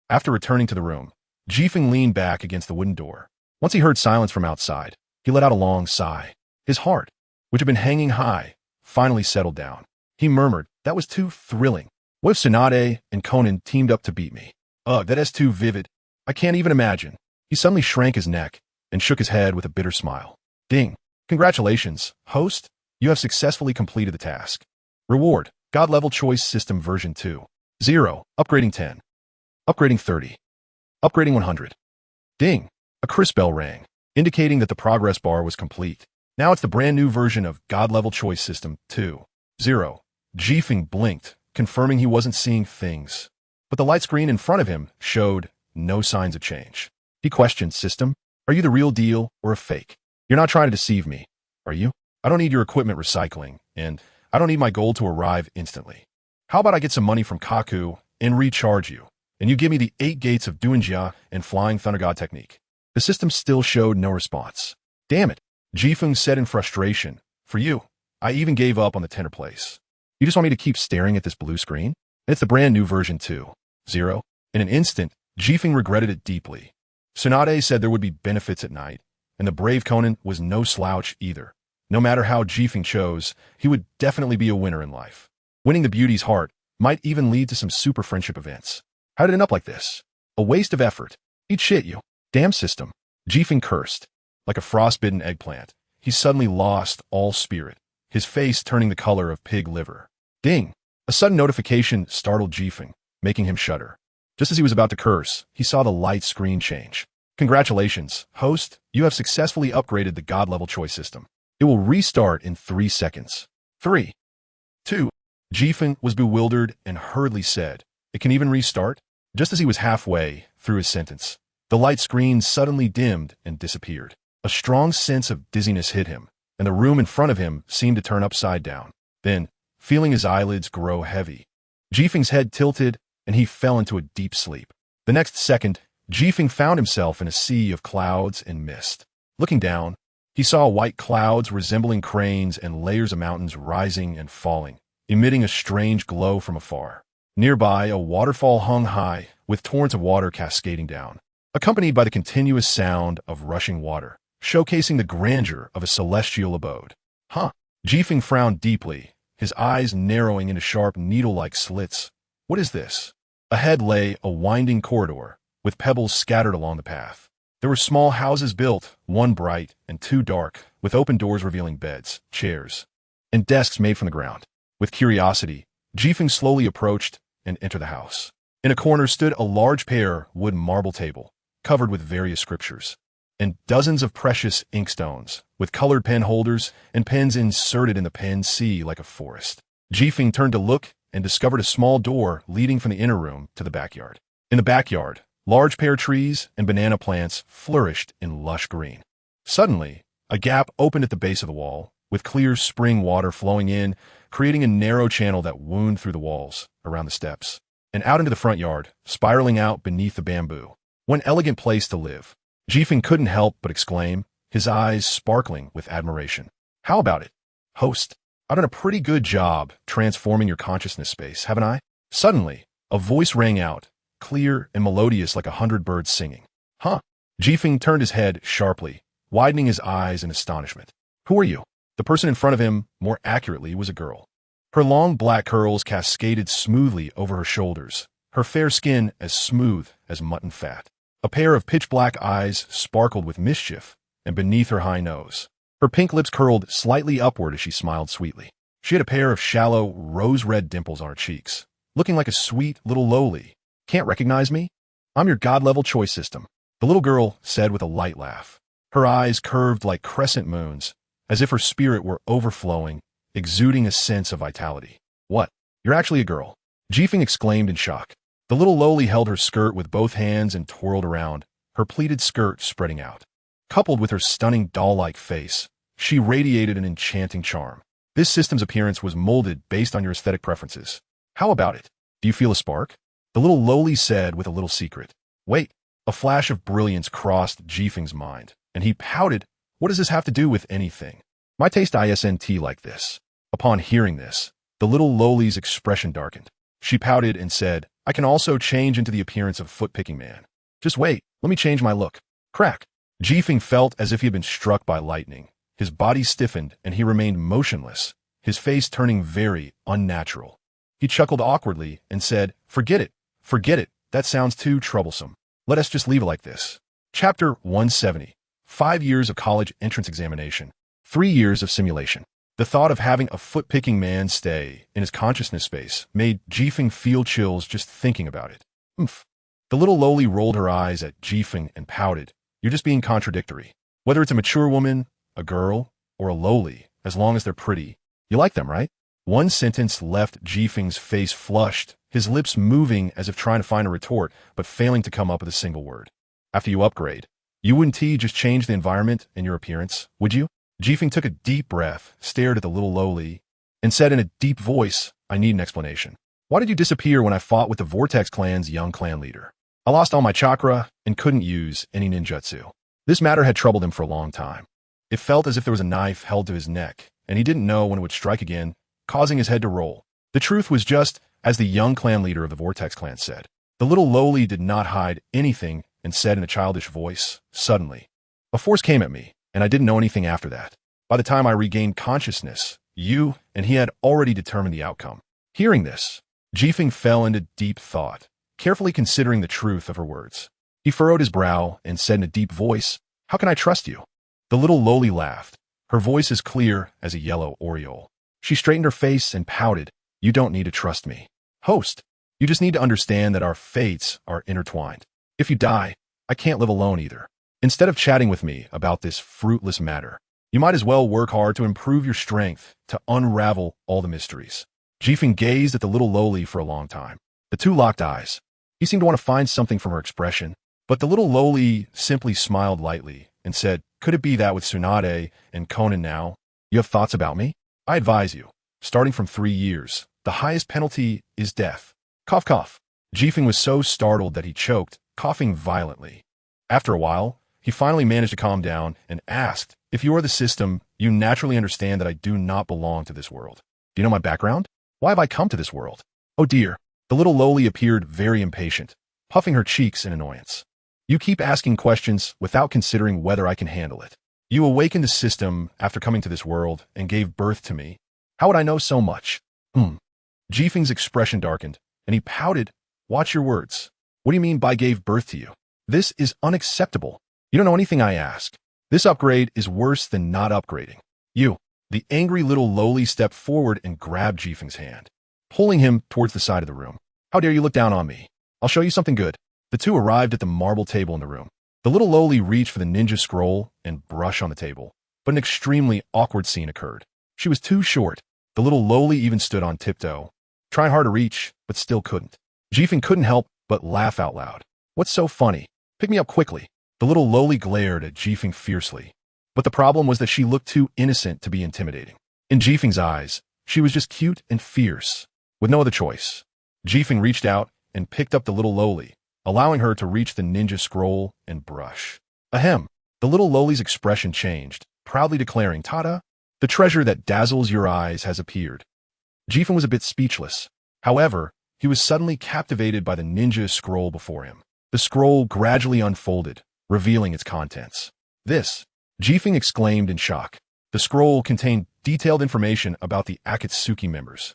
A: After returning to the room, Jifeng leaned back against the wooden door. Once he heard silence from outside, he let out a long sigh. His heart, which had been hanging high, finally settled down. He murmured, that was too thrilling. What if Tsunade and Konan teamed up to beat me? Ugh, that is too vivid. I can't even imagine. He suddenly shrank his neck and shook his head with a bitter smile. Ding! Congratulations, host. You have successfully completed the task. Reward, God-level choice system version 2. 0. Upgrading 10. Upgrading 30. Upgrading 100. Ding! A crisp bell rang, indicating that the progress bar was complete. Now it's the brand new version of God-level choice system 2. 0. Jifeng blinked, confirming he wasn't seeing things. But the light screen in front of him showed no signs of change. He questioned, System, are you the real deal or a fake? You're not trying to deceive me, are you? I don't need your equipment recycling, and I don't need my gold to arrive instantly. How about I get some money from Kaku and recharge you, and you give me the 8 gates of Duinjia and Flying Thunder God technique? The system still showed no response. Damn it, Jifeng said in frustration. For you, I even gave up on the tender place. You just want me to keep staring at this blue screen? And it's the brand new version 2.0. In an instant, Jifeng regretted it deeply. Tsunade said there would be benefits at night, and the brave Konan was no slouch either. No matter how Jifeng chose, he would definitely be a winner in life. Winning the beauty's heart might even lead to some super friendship events. How did it end up like this? A waste of effort. Eat shit, you. Damn system. Jifeng cursed. Like a frostbitten eggplant, he suddenly lost all spirit, his face turning the color of pig liver. Ding! A sudden notification startled Jifeng, making him shudder. Just as he was about to curse, he saw the light screen change. Congratulations, host, you have successfully upgraded the God-level choice system. It will restart in 3 seconds. 3, 2. Jifeng was bewildered and hurriedly said, "It can even restart?" Just as he was halfway through his sentence, the light screen suddenly dimmed and disappeared. A strong sense of dizziness hit him, and the room in front of him seemed to turn upside down. Then, feeling his eyelids grow heavy, Jifeng's head tilted and he fell into a deep sleep. The next second, Jifeng found himself in a sea of clouds and mist. Looking down, he saw white clouds resembling cranes and layers of mountains rising and falling, emitting a strange glow from afar. Nearby, a waterfall hung high, with torrents of water cascading down, accompanied by the continuous sound of rushing water, showcasing the grandeur of a celestial abode. Jifeng frowned deeply, his eyes narrowing into sharp needle-like slits. What is this? Ahead lay a winding corridor, with pebbles scattered along the path. There were small houses built, one bright and 2 dark, with open doors revealing beds, chairs, and desks made from the ground. With curiosity, Jifeng slowly approached and entered the house. In a corner stood a large pear wood marble table, covered with various scriptures, and dozens of precious inkstones, with colored pen holders and pens inserted in the pen sea like a forest. Jifeng turned to look and discovered a small door leading from the inner room to the backyard. In the backyard, large pear trees and banana plants flourished in lush green. Suddenly, a gap opened at the base of the wall, with clear spring water flowing in, creating a narrow channel that wound through the walls, around the steps, and out into the front yard, spiraling out beneath the bamboo. One elegant place to live. Jifeng couldn't help but exclaim, his eyes sparkling with admiration. How about it, host? I've done a pretty good job transforming your consciousness space, haven't I? Suddenly, a voice rang out, clear and melodious like 100 birds singing. Jifeng turned his head sharply, widening his eyes in astonishment. Who are you? The person in front of him, more accurately, was a girl. Her long black curls cascaded smoothly over her shoulders, her fair skin as smooth as mutton fat. A pair of pitch-black eyes sparkled with mischief, and beneath her high nose, her pink lips curled slightly upward as she smiled sweetly. She had a pair of shallow, rose-red dimples on her cheeks, looking like a sweet little lowly. Can't recognize me? I'm your God-level choice system, the little girl said with a light laugh. Her eyes curved like crescent moons, as if her spirit were overflowing, exuding a sense of vitality. What? You're actually a girl? Jifeng exclaimed in shock. The little lowly held her skirt with both hands and twirled around, her pleated skirt spreading out. Coupled with her stunning doll-like face, she radiated an enchanting charm. This system's appearance was molded based on your aesthetic preferences. How about it? Do you feel a spark? The little lowly said with a little secret. Wait. A flash of brilliance crossed Jifeng's mind, and he pouted. What does this have to do with anything? My taste isn't like this. Upon hearing this, the little lowly's expression darkened. She pouted and said, I can also change into the appearance of a foot-picking man. Just wait, let me change my look. Crack. Jifeng felt as if he had been struck by lightning. His body stiffened and he remained motionless, his face turning very unnatural. He chuckled awkwardly and said, Forget it, that sounds too troublesome. Let us just leave it like this. Chapter 170. 5 years of college entrance examination. 3 years of simulation. The thought of having a foot-picking man stay in his consciousness space made Jifeng feel chills just thinking about it. Oomph. The little lowly rolled her eyes at Jifeng and pouted. You're just being contradictory. Whether it's a mature woman, a girl, or a lowly, as long as they're pretty, you like them, right? One sentence left Jifeng's face flushed, his lips moving as if trying to find a retort, but failing to come up with a single word. After you upgrade, you wouldn't just change the environment and your appearance, would you? Jifeng took a deep breath, stared at the little lowly, and said in a deep voice, I need an explanation. Why did you disappear when I fought with the Vortex Clan's young clan leader? I lost all my chakra and couldn't use any ninjutsu. This matter had troubled him for a long time. It felt as if there was a knife held to his neck, and he didn't know when it would strike again, causing his head to roll. The truth was just as the young clan leader of the Vortex Clan said. The little lowly did not hide anything and said in a childish voice, suddenly, a force came at me, and I didn't know anything after that. By the time I regained consciousness, you and he had already determined the outcome. Hearing this, Jifeng fell into deep thought, carefully considering the truth of her words. He furrowed his brow and said in a deep voice, how can I trust you? The little lowly laughed, her voice as clear as a yellow aureole. She straightened her face and pouted, you don't need to trust me. Host, you just need to understand that our fates are intertwined. If you die, I can't live alone either. Instead of chatting with me about this fruitless matter, you might as well work hard to improve your strength to unravel all the mysteries. Jifeng gazed at the little lowly for a long time. The two locked eyes. He seemed to want to find something from her expression, but the little lowly simply smiled lightly and said, could it be that with Tsunade and Konan now, you have thoughts about me? I advise you, starting from 3 years, the highest penalty is death. Cough, cough. Jifeng was so startled that he choked, coughing violently. After a while, he finally managed to calm down and asked, if you are the system, you naturally understand that I do not belong to this world. Do you know my background? Why have I come to this world? Oh dear. The little lowly appeared very impatient, puffing her cheeks in annoyance. You keep asking questions without considering whether I can handle it. You awakened the system after coming to this world and gave birth to me. How would I know so much? Jifeng's expression darkened, and he pouted, watch your words. What do you mean by gave birth to you? This is unacceptable. You don't know anything I ask. This upgrade is worse than not upgrading. You, the angry little lowly stepped forward and grabbed Jifeng's hand, pulling him towards the side of the room. How dare you look down on me? I'll show you something good. The two arrived at the marble table in the room. The little lowly reached for the ninja scroll and brush on the table, but an extremely awkward scene occurred. She was too short. The little lowly even stood on tiptoe, trying hard to reach, but still couldn't. Jifeng couldn't help but laugh out loud. What's so funny? Pick me up quickly. The little lowly glared at Jifeng fiercely. But the problem was that she looked too innocent to be intimidating. In Jifeng's eyes, she was just cute and fierce. With no other choice, Jifeng reached out and picked up the little lowly, allowing her to reach the ninja scroll and brush. Ahem. The little lowly's expression changed, proudly declaring, Tada, the treasure that dazzles your eyes has appeared. Jifeng was a bit speechless. However, he was suddenly captivated by the ninja scroll before him. The scroll gradually unfolded, revealing its contents. This, Jifeng exclaimed in shock. The scroll contained detailed information about the Akatsuki members.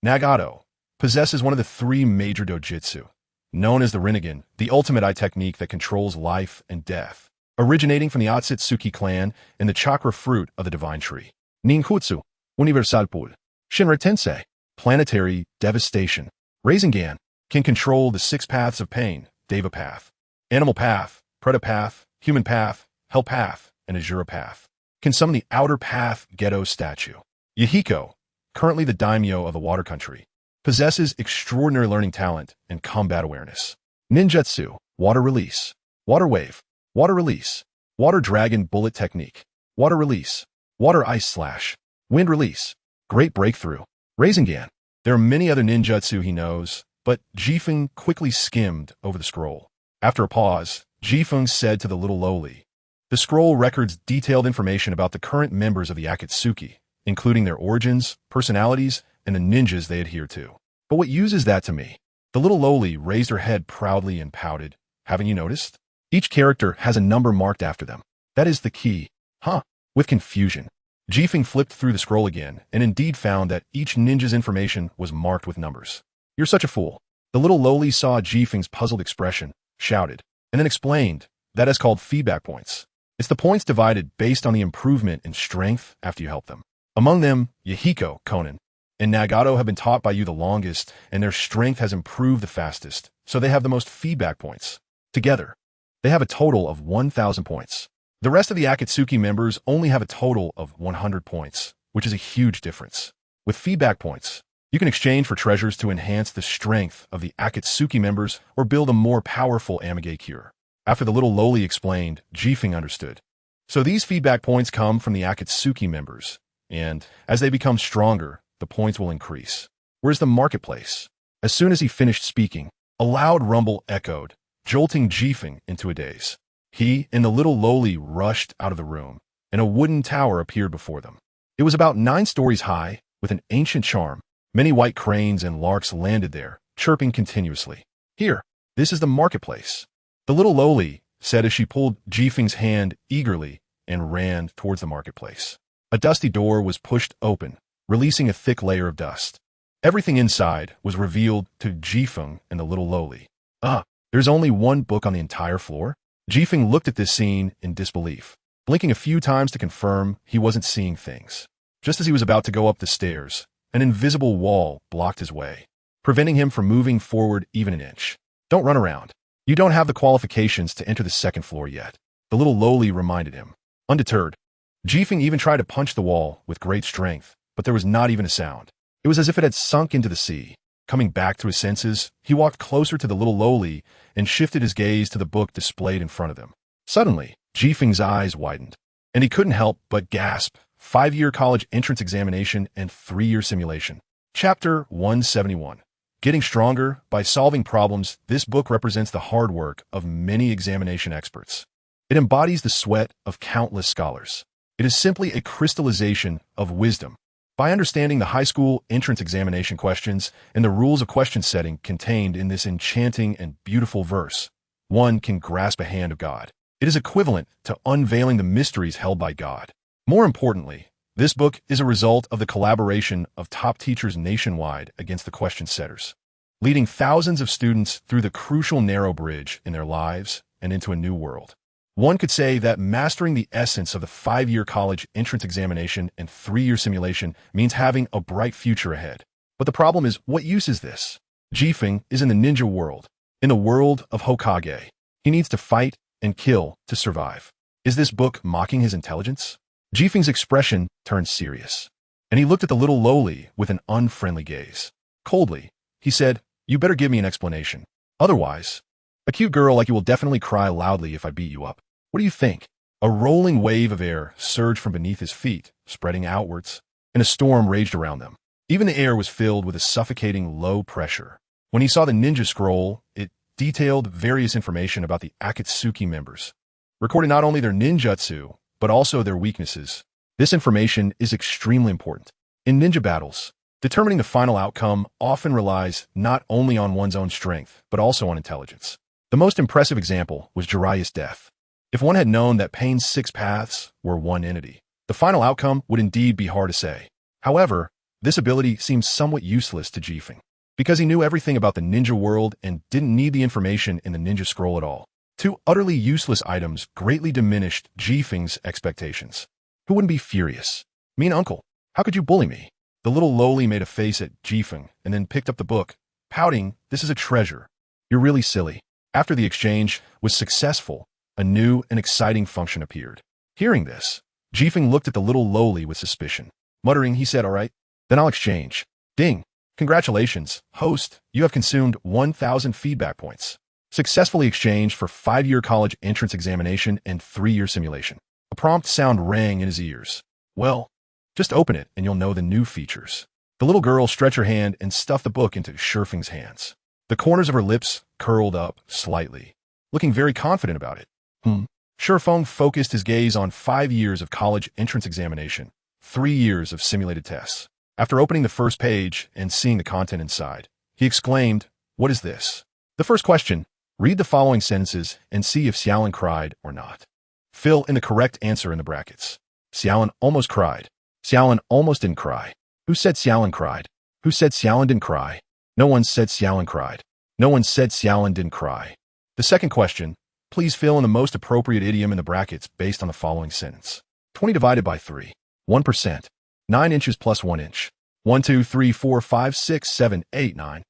A: Nagato possesses one of the 3 major dojutsu, known as the Rinnegan, the ultimate eye technique that controls life and death, originating from the Otsutsuki clan and the chakra fruit of the divine tree. Ninjutsu, Universal Pool. Shinra Tensei, planetary devastation. Rasengan can control the 6 paths of pain, Deva path, animal path, Preta path, human path, hell path, and Azura path. Can summon the outer path Ghetto statue. Yahiko, currently the daimyo of the water country, possesses extraordinary learning talent and combat awareness. Ninjutsu, water release, water wave, water release, water dragon bullet technique, water release, water ice slash, wind release, great breakthrough, Rasengan. There are many other ninjutsu he knows, but Jifeng quickly skimmed over the scroll. After a pause, Jifeng said to the little lowly, the scroll records detailed information about the current members of the Akatsuki, including their origins, personalities, and the ninjas they adhere to. But what use is that to me? The little lowly raised her head proudly and pouted. Haven't you noticed? Each character has a number marked after them. That is the key. Huh? With confusion, Jifeng flipped through the scroll again and indeed found that each ninja's information was marked with numbers. You're such a fool. The little lowly saw Jifeng's puzzled expression, shouted, and then explained, that is called feedback points. It's the points divided based on the improvement in strength after you help them. Among them, Yahiko, Konan, and Nagato have been taught by you the longest, and their strength has improved the fastest, so they have the most feedback points. Together, they have a total of 1,000 points. The rest of the Akatsuki members only have a total of 100 points, which is a huge difference. With feedback points, you can exchange for treasures to enhance the strength of the Akatsuki members or build a more powerful Amage cure. After the little lowly explained, Jifeng understood. So these feedback points come from the Akatsuki members, and as they become stronger, the points will increase. Where's the marketplace? As soon as he finished speaking, a loud rumble echoed, jolting Jifeng into a daze. He and the little loli rushed out of the room, and a wooden tower appeared before them. It was about 9 stories high, with an ancient charm. Many white cranes and larks landed there, chirping continuously. Here, this is the marketplace. The little loli said as she pulled Jifeng's hand eagerly and ran towards the marketplace. A dusty door was pushed open, releasing a thick layer of dust. Everything inside was revealed to Jifeng and the little loli. There's only one book on the entire floor? Jifeng looked at this scene in disbelief, blinking a few times to confirm he wasn't seeing things. Just as he was about to go up the stairs, an invisible wall blocked his way, preventing him from moving forward even an inch. Don't run around. You don't have the qualifications to enter the second floor yet, the little loli reminded him. Undeterred, Jifeng even tried to punch the wall with great strength, but there was not even a sound. It was as if it had sunk into the sea. Coming back to his senses, he walked closer to the little loli and shifted his gaze to the book displayed in front of him. Suddenly, Jifeng's eyes widened, and he couldn't help but gasp. 5-year college entrance examination and 3-year simulation. Chapter 171. Getting Stronger by Solving Problems. This book represents the hard work of many examination experts. It embodies the sweat of countless scholars. It is simply a crystallization of wisdom. By understanding the high school entrance examination questions and the rules of question setting contained in this enchanting and beautiful verse, one can grasp a hand of God. It is equivalent to unveiling the mysteries held by God. More importantly, this book is a result of the collaboration of top teachers nationwide against the question setters, leading thousands of students through the crucial narrow bridge in their lives and into a new world. One could say that mastering the essence of the 5-year college entrance examination and 3-year simulation means having a bright future ahead. But the problem is, what use is this? Jifeng is in the ninja world, in the world of Hokage. He needs to fight and kill to survive. Is this book mocking his intelligence? Jifeng's expression turned serious, and he looked at the little loli with an unfriendly gaze. Coldly, he said, "You better give me an explanation. Otherwise, a cute girl like you will definitely cry loudly if I beat you up. What do you think?" A rolling wave of air surged from beneath his feet, spreading outwards, and a storm raged around them. Even the air was filled with a suffocating low pressure. When he saw the ninja scroll, it detailed various information about the Akatsuki members, recorded not only their ninjutsu, but also their weaknesses. This information is extremely important. In ninja battles, determining the final outcome often relies not only on one's own strength, but also on intelligence. The most impressive example was Jiraiya's death. If one had known that Pain's 6 paths were one entity, the final outcome would indeed be hard to say. However, this ability seemed somewhat useless to Jifeng, because he knew everything about the ninja world and didn't need the information in the ninja scroll at all. 2 utterly useless items greatly diminished Jifeng's expectations. Who wouldn't be furious? "Mean uncle, how could you bully me?" The little loli made a face at Jifeng and then picked up the book, pouting, "This is a treasure. You're really silly." After the exchange was successful, a new and exciting function appeared. Hearing this, Jifeng looked at the little loli with suspicion. Muttering, he said, "All right, then I'll exchange." Ding! Congratulations, host, you have consumed 1,000 feedback points. Successfully exchanged for 5-year college entrance examination and 3-year simulation. A prompt sound rang in his ears. "Well, just open it and you'll know the new features." The little girl stretched her hand and stuffed the book into Shifeng's hands. The corners of her lips curled up slightly, looking very confident about it. Shifeng focused his gaze on 5 years of college entrance examination, 3 years of simulated tests. After opening the first page and seeing the content inside, he exclaimed, "What is this?" The first question: read the following sentences and see if Xiaolin cried or not. Fill in the correct answer in the brackets. Xiaolin almost cried. Xiaolin almost didn't cry. Who said Xiaolin cried? Who said Xiaolin didn't cry? No one said Xiaolin cried. No one said Xiaolin didn't cry. The second question: please fill in the most appropriate idiom in the brackets based on the following sentence. 20 divided by 3. 1%. 9 inches plus 1 inch. 1, 2, 3, 4, 5, 6, 7, 8, 9.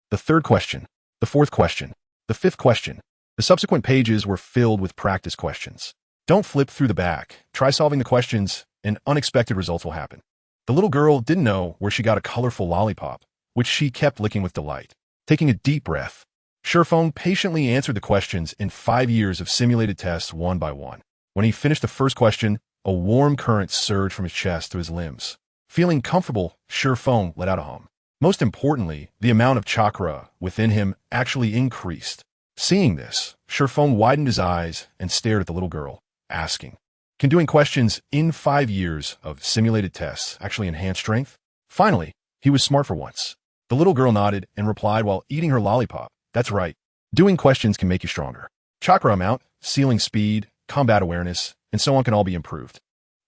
A: The third question. The fourth question. The fifth question. The subsequent pages were filled with practice questions. Don't flip through the back. Try solving the questions, and unexpected results will happen. The little girl didn't know where she got a colorful lollipop, which she kept licking with delight. Taking a deep breath, Shifeng patiently answered the questions in 5 years of simulated tests one by one. When he finished the first question, a warm current surged from his chest to his limbs. Feeling comfortable, Shifeng let out a hum. Most importantly, the amount of chakra within him actually increased. Seeing this, Shifeng widened his eyes and stared at the little girl, asking, "Can doing questions in 5 years of simulated tests actually enhance strength?" Finally, he was smart for once. The little girl nodded and replied while eating her lollipop, "That's right. Doing questions can make you stronger. Chakra amount, sealing speed, combat awareness, and so on can all be improved.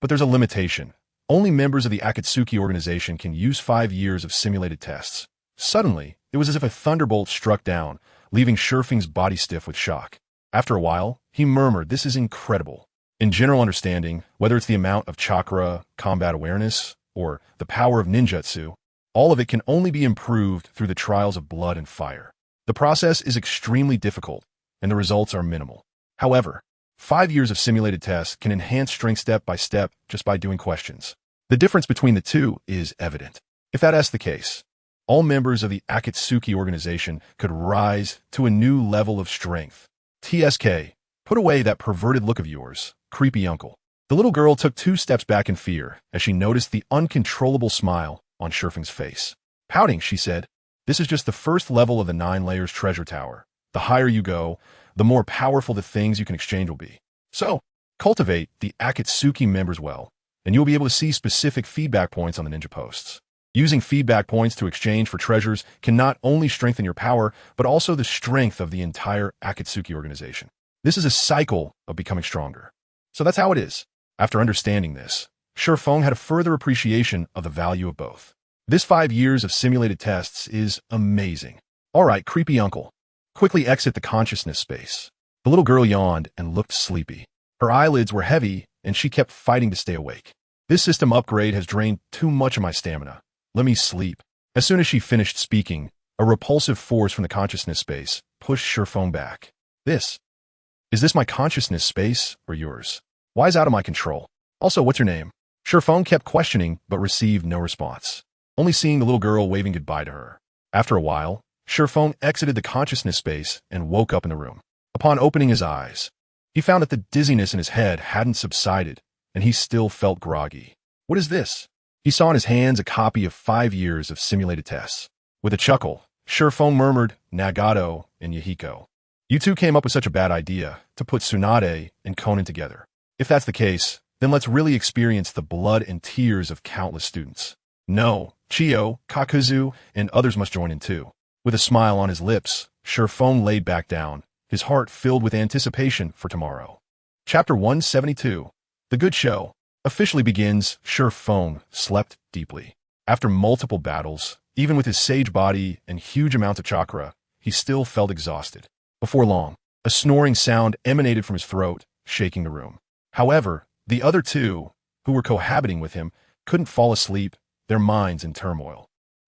A: But there's a limitation. Only members of the Akatsuki organization can use 5 years of simulated tests." Suddenly, it was as if a thunderbolt struck down, leaving Shifeng's body stiff with shock. After a while, he murmured, "This is incredible." In general understanding, whether it's the amount of chakra, combat awareness, or the power of ninjutsu, all of it can only be improved through the trials of blood and fire. The process is extremely difficult, and the results are minimal. However, 5 years of simulated tests can enhance strength step by step just by doing questions. The difference between the two is evident. If that's the case, all members of the Akatsuki organization could rise to a new level of strength. TSK, put away that perverted look of yours, creepy uncle. The little girl took 2 steps back in fear as she noticed the uncontrollable smile on Shifeng's face. Pouting, she said, "This is just the first level of the 9 layers treasure tower. The higher you go, the more powerful the things you can exchange will be. So, cultivate the Akatsuki members well, and you'll be able to see specific feedback points on the ninja posts. Using feedback points to exchange for treasures can not only strengthen your power, but also the strength of the entire Akatsuki organization. This is a cycle of becoming stronger." So that's how it is. After understanding this, Shifeng had a further appreciation of the value of both. This 5 years of simulated tests is amazing. All right, creepy uncle. Quickly exit the consciousness space. The little girl yawned and looked sleepy. Her eyelids were heavy, and she kept fighting to stay awake. "This system upgrade has drained too much of my stamina. Let me sleep." As soon as she finished speaking, a repulsive force from the consciousness space pushed Shifeng back. Is this my consciousness space or yours? Why is it out of my control? Also, what's your name?" Shifeng kept questioning but received no response, only seeing the little girl waving goodbye to her. After a while, Shifeng exited the consciousness space and woke up in the room. Upon opening his eyes, he found that the dizziness in his head hadn't subsided, and he still felt groggy. What is this? He saw in his hands a copy of 5 years of simulated tests. With a chuckle, Shifeng murmured, "Nagato and Yahiko. You two came up with such a bad idea to put Tsunade and Konan together. If that's the case, then let's really experience the blood and tears of countless students. No, Chiyo, Kakuzu, and others must join in too." With a smile on his lips, Shifeng laid back down, his heart filled with anticipation for tomorrow. Chapter 172. The Good Show officially begins. Shifeng slept deeply. After multiple battles, even with his sage body and huge amounts of chakra, he still felt exhausted. Before long, a snoring sound emanated from his throat, shaking the room. However, the other two, who were cohabiting with him, couldn't fall asleep, their minds in turmoil.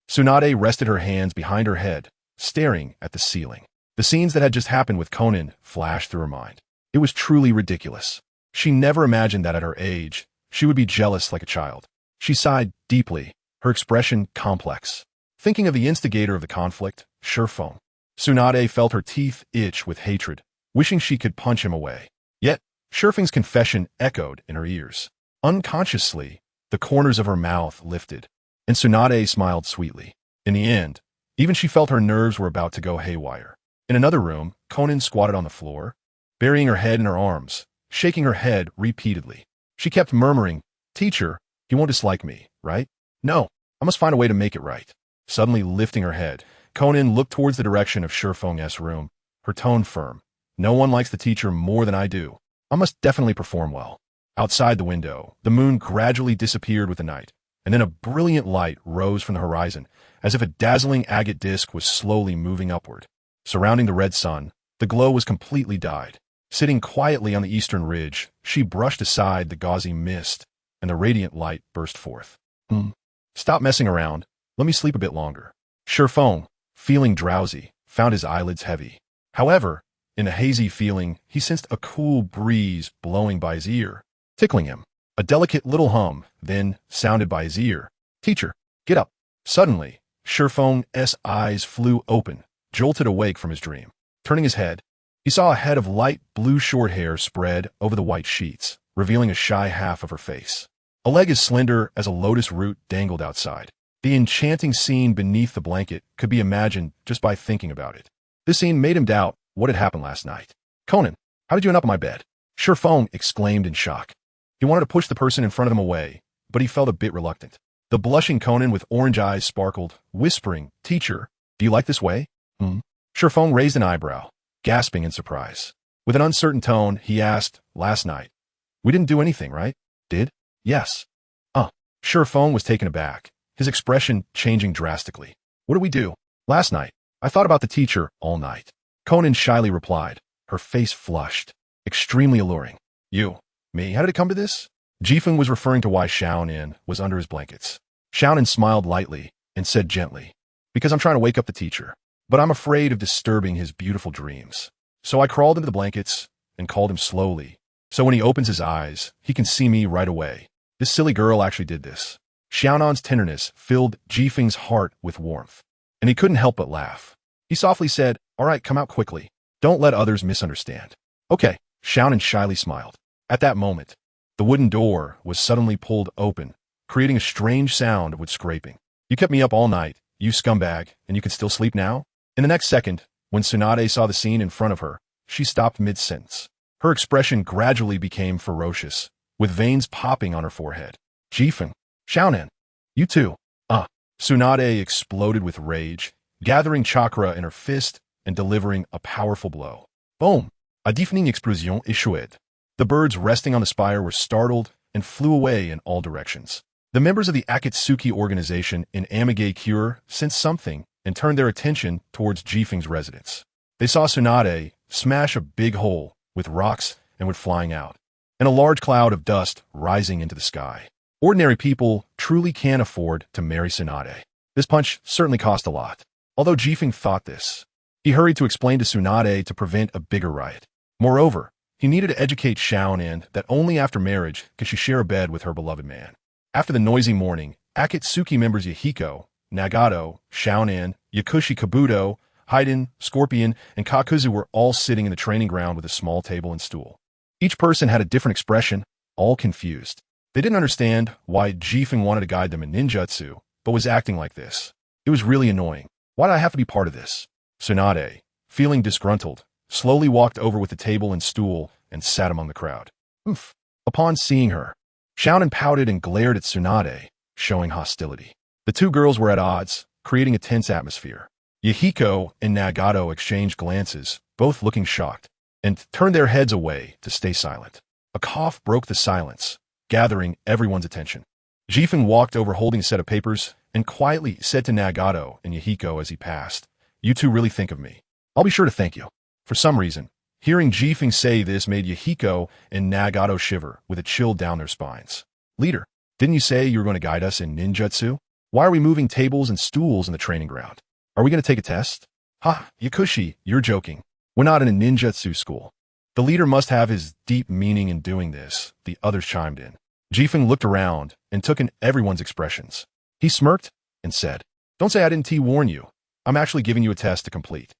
A: Tsunade rested her hands behind her head, staring at the ceiling. The scenes that had just happened with Konan flashed through her mind. It was truly ridiculous. She never imagined that at her age, she would be jealous like a child. She sighed deeply, her expression complex. Thinking of the instigator of the conflict, Shifeng, Tsunade felt her teeth itch with hatred, wishing she could punch him away. Yet, Shifeng's confession echoed in her ears. Unconsciously, the corners of her mouth lifted, and Tsunade smiled sweetly. In the end, even she felt her nerves were about to go haywire. In another room, Konan squatted on the floor, burying her head in her arms, shaking her head repeatedly. She kept murmuring, "Teacher, he won't dislike me, right? No, I must find a way to make it right." Suddenly lifting her head, Konan looked towards the direction of Shifeng's room, her tone firm. "No one likes the teacher more than I do. I must definitely perform well." Outside the window, the moon gradually disappeared with the night, and then a brilliant light rose from the horizon, as if a dazzling agate disk was slowly moving upward. Surrounding the red sun, the glow was completely dyed. Sitting quietly on the eastern ridge, she brushed aside the gauzy mist, and the radiant light burst forth. Stop messing around. Let me sleep a bit longer." Shifeng, feeling drowsy, found his eyelids heavy. However, in a hazy feeling, he sensed a cool breeze blowing by his ear, tickling him. A delicate little hum then sounded by his ear. "Teacher, get up." Suddenly, Shifeng's eyes flew open, jolted awake from his dream. Turning his head, he saw a head of light blue short hair spread over the white sheets, revealing a shy half of her face. A leg as slender as a lotus root dangled outside. The enchanting scene beneath the blanket could be imagined just by thinking about it. This scene made him doubt what had happened last night. Konan, how did you end up on my bed? Shifeng exclaimed in shock. He wanted to push the person in front of him away, but he felt a bit reluctant. The blushing Konan with orange eyes sparkled, whispering, "Teacher, do you like this way?" Shifeng raised an eyebrow, gasping in surprise. With an uncertain tone, he asked, "Last night. We didn't do anything, right? Did?" "Yes." Shifeng was taken aback, his expression changing drastically. "What did we do?" "Last night. I thought about the teacher all night." Konan shyly replied, her face flushed, extremely alluring. "You? Me? How did it come to this?" Jifeng was referring to why Xiaonan was under his blankets. Xiaonan smiled lightly and said gently, "Because I'm trying to wake up the teacher, but I'm afraid of disturbing his beautiful dreams. So I crawled into the blankets and called him slowly, so when he opens his eyes, he can see me right away. This silly girl actually did this." Xiaonan's tenderness filled Jifeng's heart with warmth, and he couldn't help but laugh. He softly said, "All right, come out quickly. Don't let others misunderstand." "Okay," Xiaonan shyly smiled. At that moment, the wooden door was suddenly pulled open, creating a strange sound of wood scraping. "You kept me up all night, you scumbag, and you can still sleep now?" In the next second, when Tsunade saw the scene in front of her, she stopped mid-sentence. Her expression gradually became ferocious, with veins popping on her forehead. "Jifeng, Xiaonan, you too." Tsunade exploded with rage, gathering chakra in her fist and delivering a powerful blow. Boom! A deafening explosion échoued. The birds resting on the spire were startled and flew away in all directions. The members of the Akatsuki organization in Amage Cure sensed something and turned their attention towards Jifeng's residence. They saw Tsunade smash a big hole with rocks and wood flying out, and a large cloud of dust rising into the sky. Ordinary people truly can't afford to marry Tsunade. This punch certainly cost a lot. Although Jifeng thought this, he hurried to explain to Tsunade to prevent a bigger riot. Moreover, he needed to educate Xiaonan that only after marriage could she share a bed with her beloved man. After the noisy morning, Akatsuki members Yahiko, Nagato, Xiaonan, Yakushi Kabuto, Haiden, Scorpion, and Kakuzu were all sitting in the training ground with a small table and stool. Each person had a different expression, all confused. They didn't understand why Jifeng wanted to guide them in ninjutsu, but was acting like this. It was really annoying. Why did I have to be part of this? Tsunade, feeling disgruntled, slowly walked over with the table and stool and sat among the crowd. Upon seeing her, Xiaonan pouted and glared at Tsunade, showing hostility. The two girls were at odds, creating a tense atmosphere. Yahiko and Nagato exchanged glances, both looking shocked, and turned their heads away to stay silent. A cough broke the silence, gathering everyone's attention. Jifeng walked over holding a set of papers and quietly said to Nagato and Yahiko as he passed, "You two really think of me. I'll be sure to thank you." For some reason, hearing Jifeng say this made Yahiko and Nagato shiver with a chill down their spines. "Leader, didn't you say you were going to guide us in ninjutsu? Why are we moving tables and stools in the training ground? Are we going to take a test?" Yakushi, you're joking. We're not in a ninjutsu school." The leader must have his deep meaning in doing this, the others chimed in. Jifeng looked around and took in everyone's expressions. He smirked and said, "Don't say I didn't warn you. I'm actually giving you a test to complete."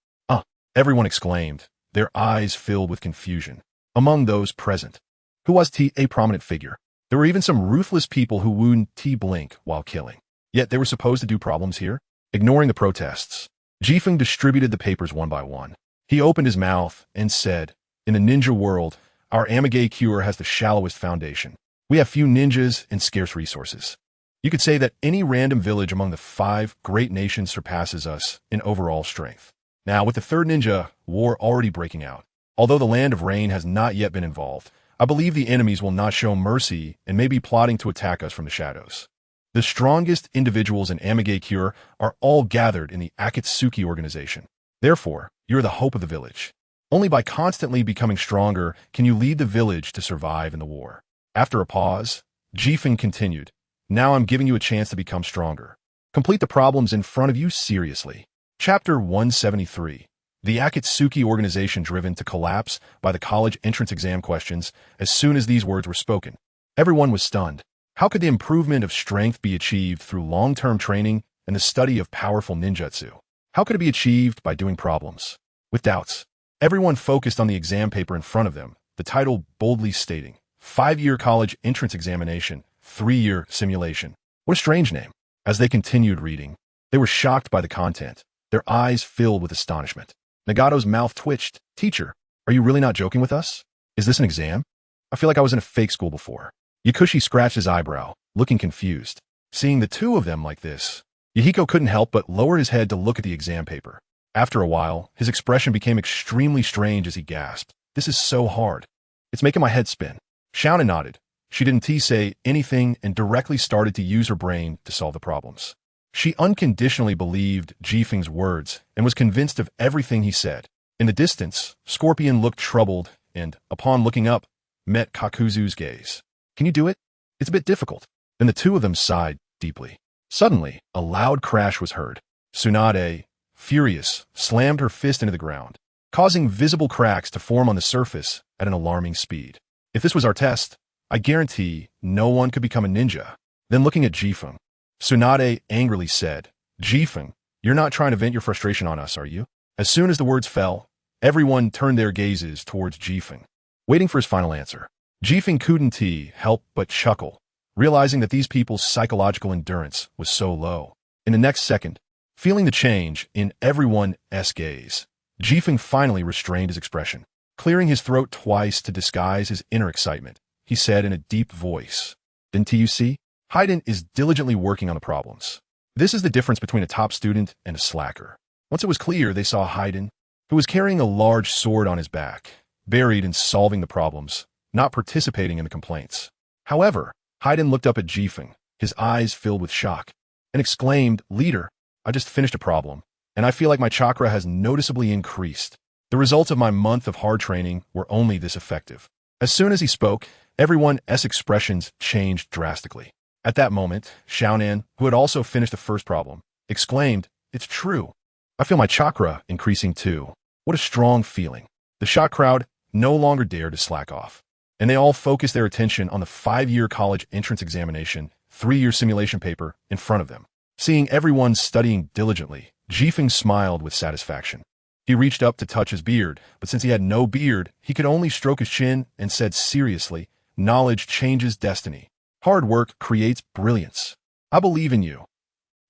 A: Everyone exclaimed, their eyes filled with confusion. Among those present, who was a prominent figure? There were even some ruthless people who wouldn't blink while killing. Yet they were supposed to do problems here? Ignoring the protests, Jifeng distributed the papers one by one. He opened his mouth and said, "In the ninja world, our Amage Cure has the shallowest foundation. We have few ninjas and scarce resources. You could say that any random village among the 5 great nations surpasses us in overall strength. Now, with the third ninja war already breaking out, although the Land of Rain has not yet been involved, I believe the enemies will not show mercy and may be plotting to attack us from the shadows. The strongest individuals in Amage Cure are all gathered in the Akatsuki organization. Therefore, you're the hope of the village. Only by constantly becoming stronger can you lead the village to survive in the war." After a pause, Jifeng continued, "Now I'm giving you a chance to become stronger. Complete the problems in front of you seriously." Chapter 173. The Akatsuki organization driven to collapse by the college entrance exam questions as soon as these words were spoken. Everyone was stunned. How could the improvement of strength be achieved through long-term training and the study of powerful ninjutsu? How could it be achieved by doing problems? With doubts, everyone focused on the exam paper in front of them, the title boldly stating, 5-year college entrance examination, 3-year simulation. What a strange name. As they continued reading, they were shocked by the content, their eyes filled with astonishment. Nagato's mouth twitched. Teacher, are you really not joking with us? Is this an exam? I feel like I was in a fake school before. Yakushi scratched his eyebrow, looking confused. Seeing the two of them like this, Yahiko couldn't help but lower his head to look at the exam paper. After a while, his expression became extremely strange as he gasped. This is so hard. It's making my head spin. Shauna nodded. She didn't say anything and directly started to use her brain to solve the problems. She unconditionally believed Jifeng's words and was convinced of everything he said. In the distance, Scorpion looked troubled and, upon looking up, met Kakuzu's gaze. Can you do it? It's a bit difficult. Then the two of them sighed deeply. Suddenly, a loud crash was heard. Tsunade, furious, slammed her fist into the ground, causing visible cracks to form on the surface at an alarming speed. If this was our test, I guarantee no one could become a ninja. Then looking at Jifeng, Tsunade angrily said, Jifeng, you're not trying to vent your frustration on us, are you? As soon as the words fell, everyone turned their gazes towards Jifeng, waiting for his final answer. Jifeng couldn't help but chuckle, realizing that these people's psychological endurance was so low. In the next second, feeling the change in everyone's gaze, Jifeng finally restrained his expression. Clearing his throat twice to disguise his inner excitement, he said in a deep voice, Didn't you see? Hayden is diligently working on the problems. This is the difference between a top student and a slacker. Once it was clear, they saw Hayden, who was carrying a large sword on his back, buried in solving the problems, not participating in the complaints. However, Hayden looked up at Jifeng, his eyes filled with shock, and exclaimed, Leader, I just finished a problem, and I feel like my chakra has noticeably increased. The results of my month of hard training were only this effective. As soon as he spoke, everyone's expressions changed drastically. At that moment, Xiaonan, who had also finished the first problem, exclaimed, It's true. I feel my chakra increasing too. What a strong feeling. The shocked crowd no longer dared to slack off, and they all focused their attention on the 5-year college entrance examination, 3-year simulation paper in front of them. Seeing everyone studying diligently, Jifeng smiled with satisfaction. He reached up to touch his beard, but since he had no beard, he could only stroke his chin and said seriously, Knowledge changes destiny. Hard work creates brilliance. I believe in you.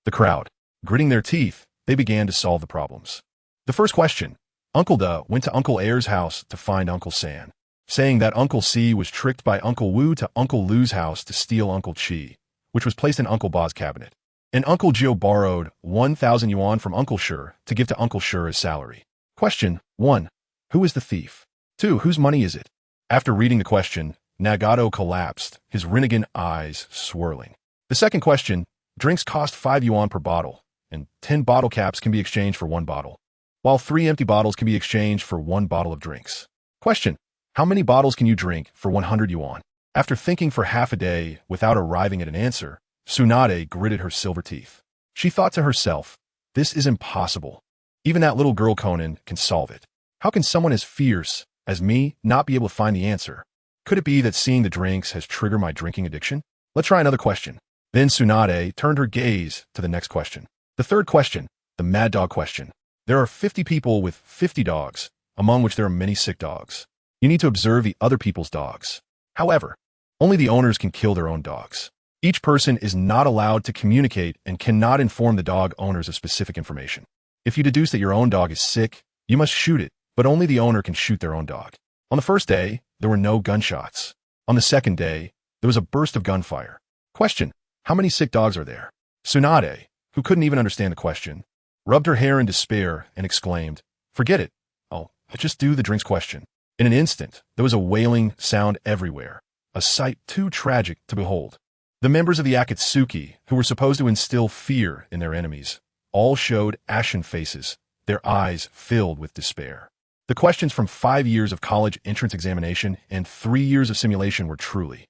A: The crowd, gritting their teeth, they began to solve the problems. The first question, Uncle Da went to Uncle Air's house to find Uncle San, saying that Uncle C was tricked by Uncle Wu to Uncle Lu's house to steal Uncle Chi, which was placed in Uncle Ba's cabinet. And Uncle Gio borrowed 1,000 yuan from Uncle Sure to give to Uncle Sure as salary. Question 1. Who is the thief? 2. Whose money is it? After reading the question, Nagato collapsed, his Rinnegan eyes swirling. The second question, drinks cost 5 yuan per bottle, and 10 bottle caps can be exchanged for 1 bottle, while 3 empty bottles can be exchanged for 1 bottle of drinks. Question, how many bottles can you drink for 100 yuan? After thinking for half a day without arriving at an answer, Tsunade gritted her silver teeth. She thought to herself, this is impossible. Even that little girl Konan can solve it. How can someone as fierce as me not be able to find the answer? Could it be that seeing the drinks has triggered my drinking addiction? Let's try another question. Then Tsunade turned her gaze to the next question. The third question, the mad dog question. There are 50 people with 50 dogs, among which there are many sick dogs. You need to observe the other people's dogs. However, only the owners can kill their own dogs. Each person is not allowed to communicate and cannot inform the dog owners of specific information. If you deduce that your own dog is sick, you must shoot it, but only the owner can shoot their own dog. On the first day, there were no gunshots. On the second day, there was a burst of gunfire. Question, how many sick dogs are there? Tsunade, who couldn't even understand the question, rubbed her hair in despair and exclaimed, Forget it. I'll just do the drinks question. In an instant, there was a wailing sound everywhere, a sight too tragic to behold. The members of the Akatsuki, who were supposed to instill fear in their enemies, all showed ashen faces, their eyes filled with despair. The questions from 5 years of college entrance examination and 3 years of simulation were truly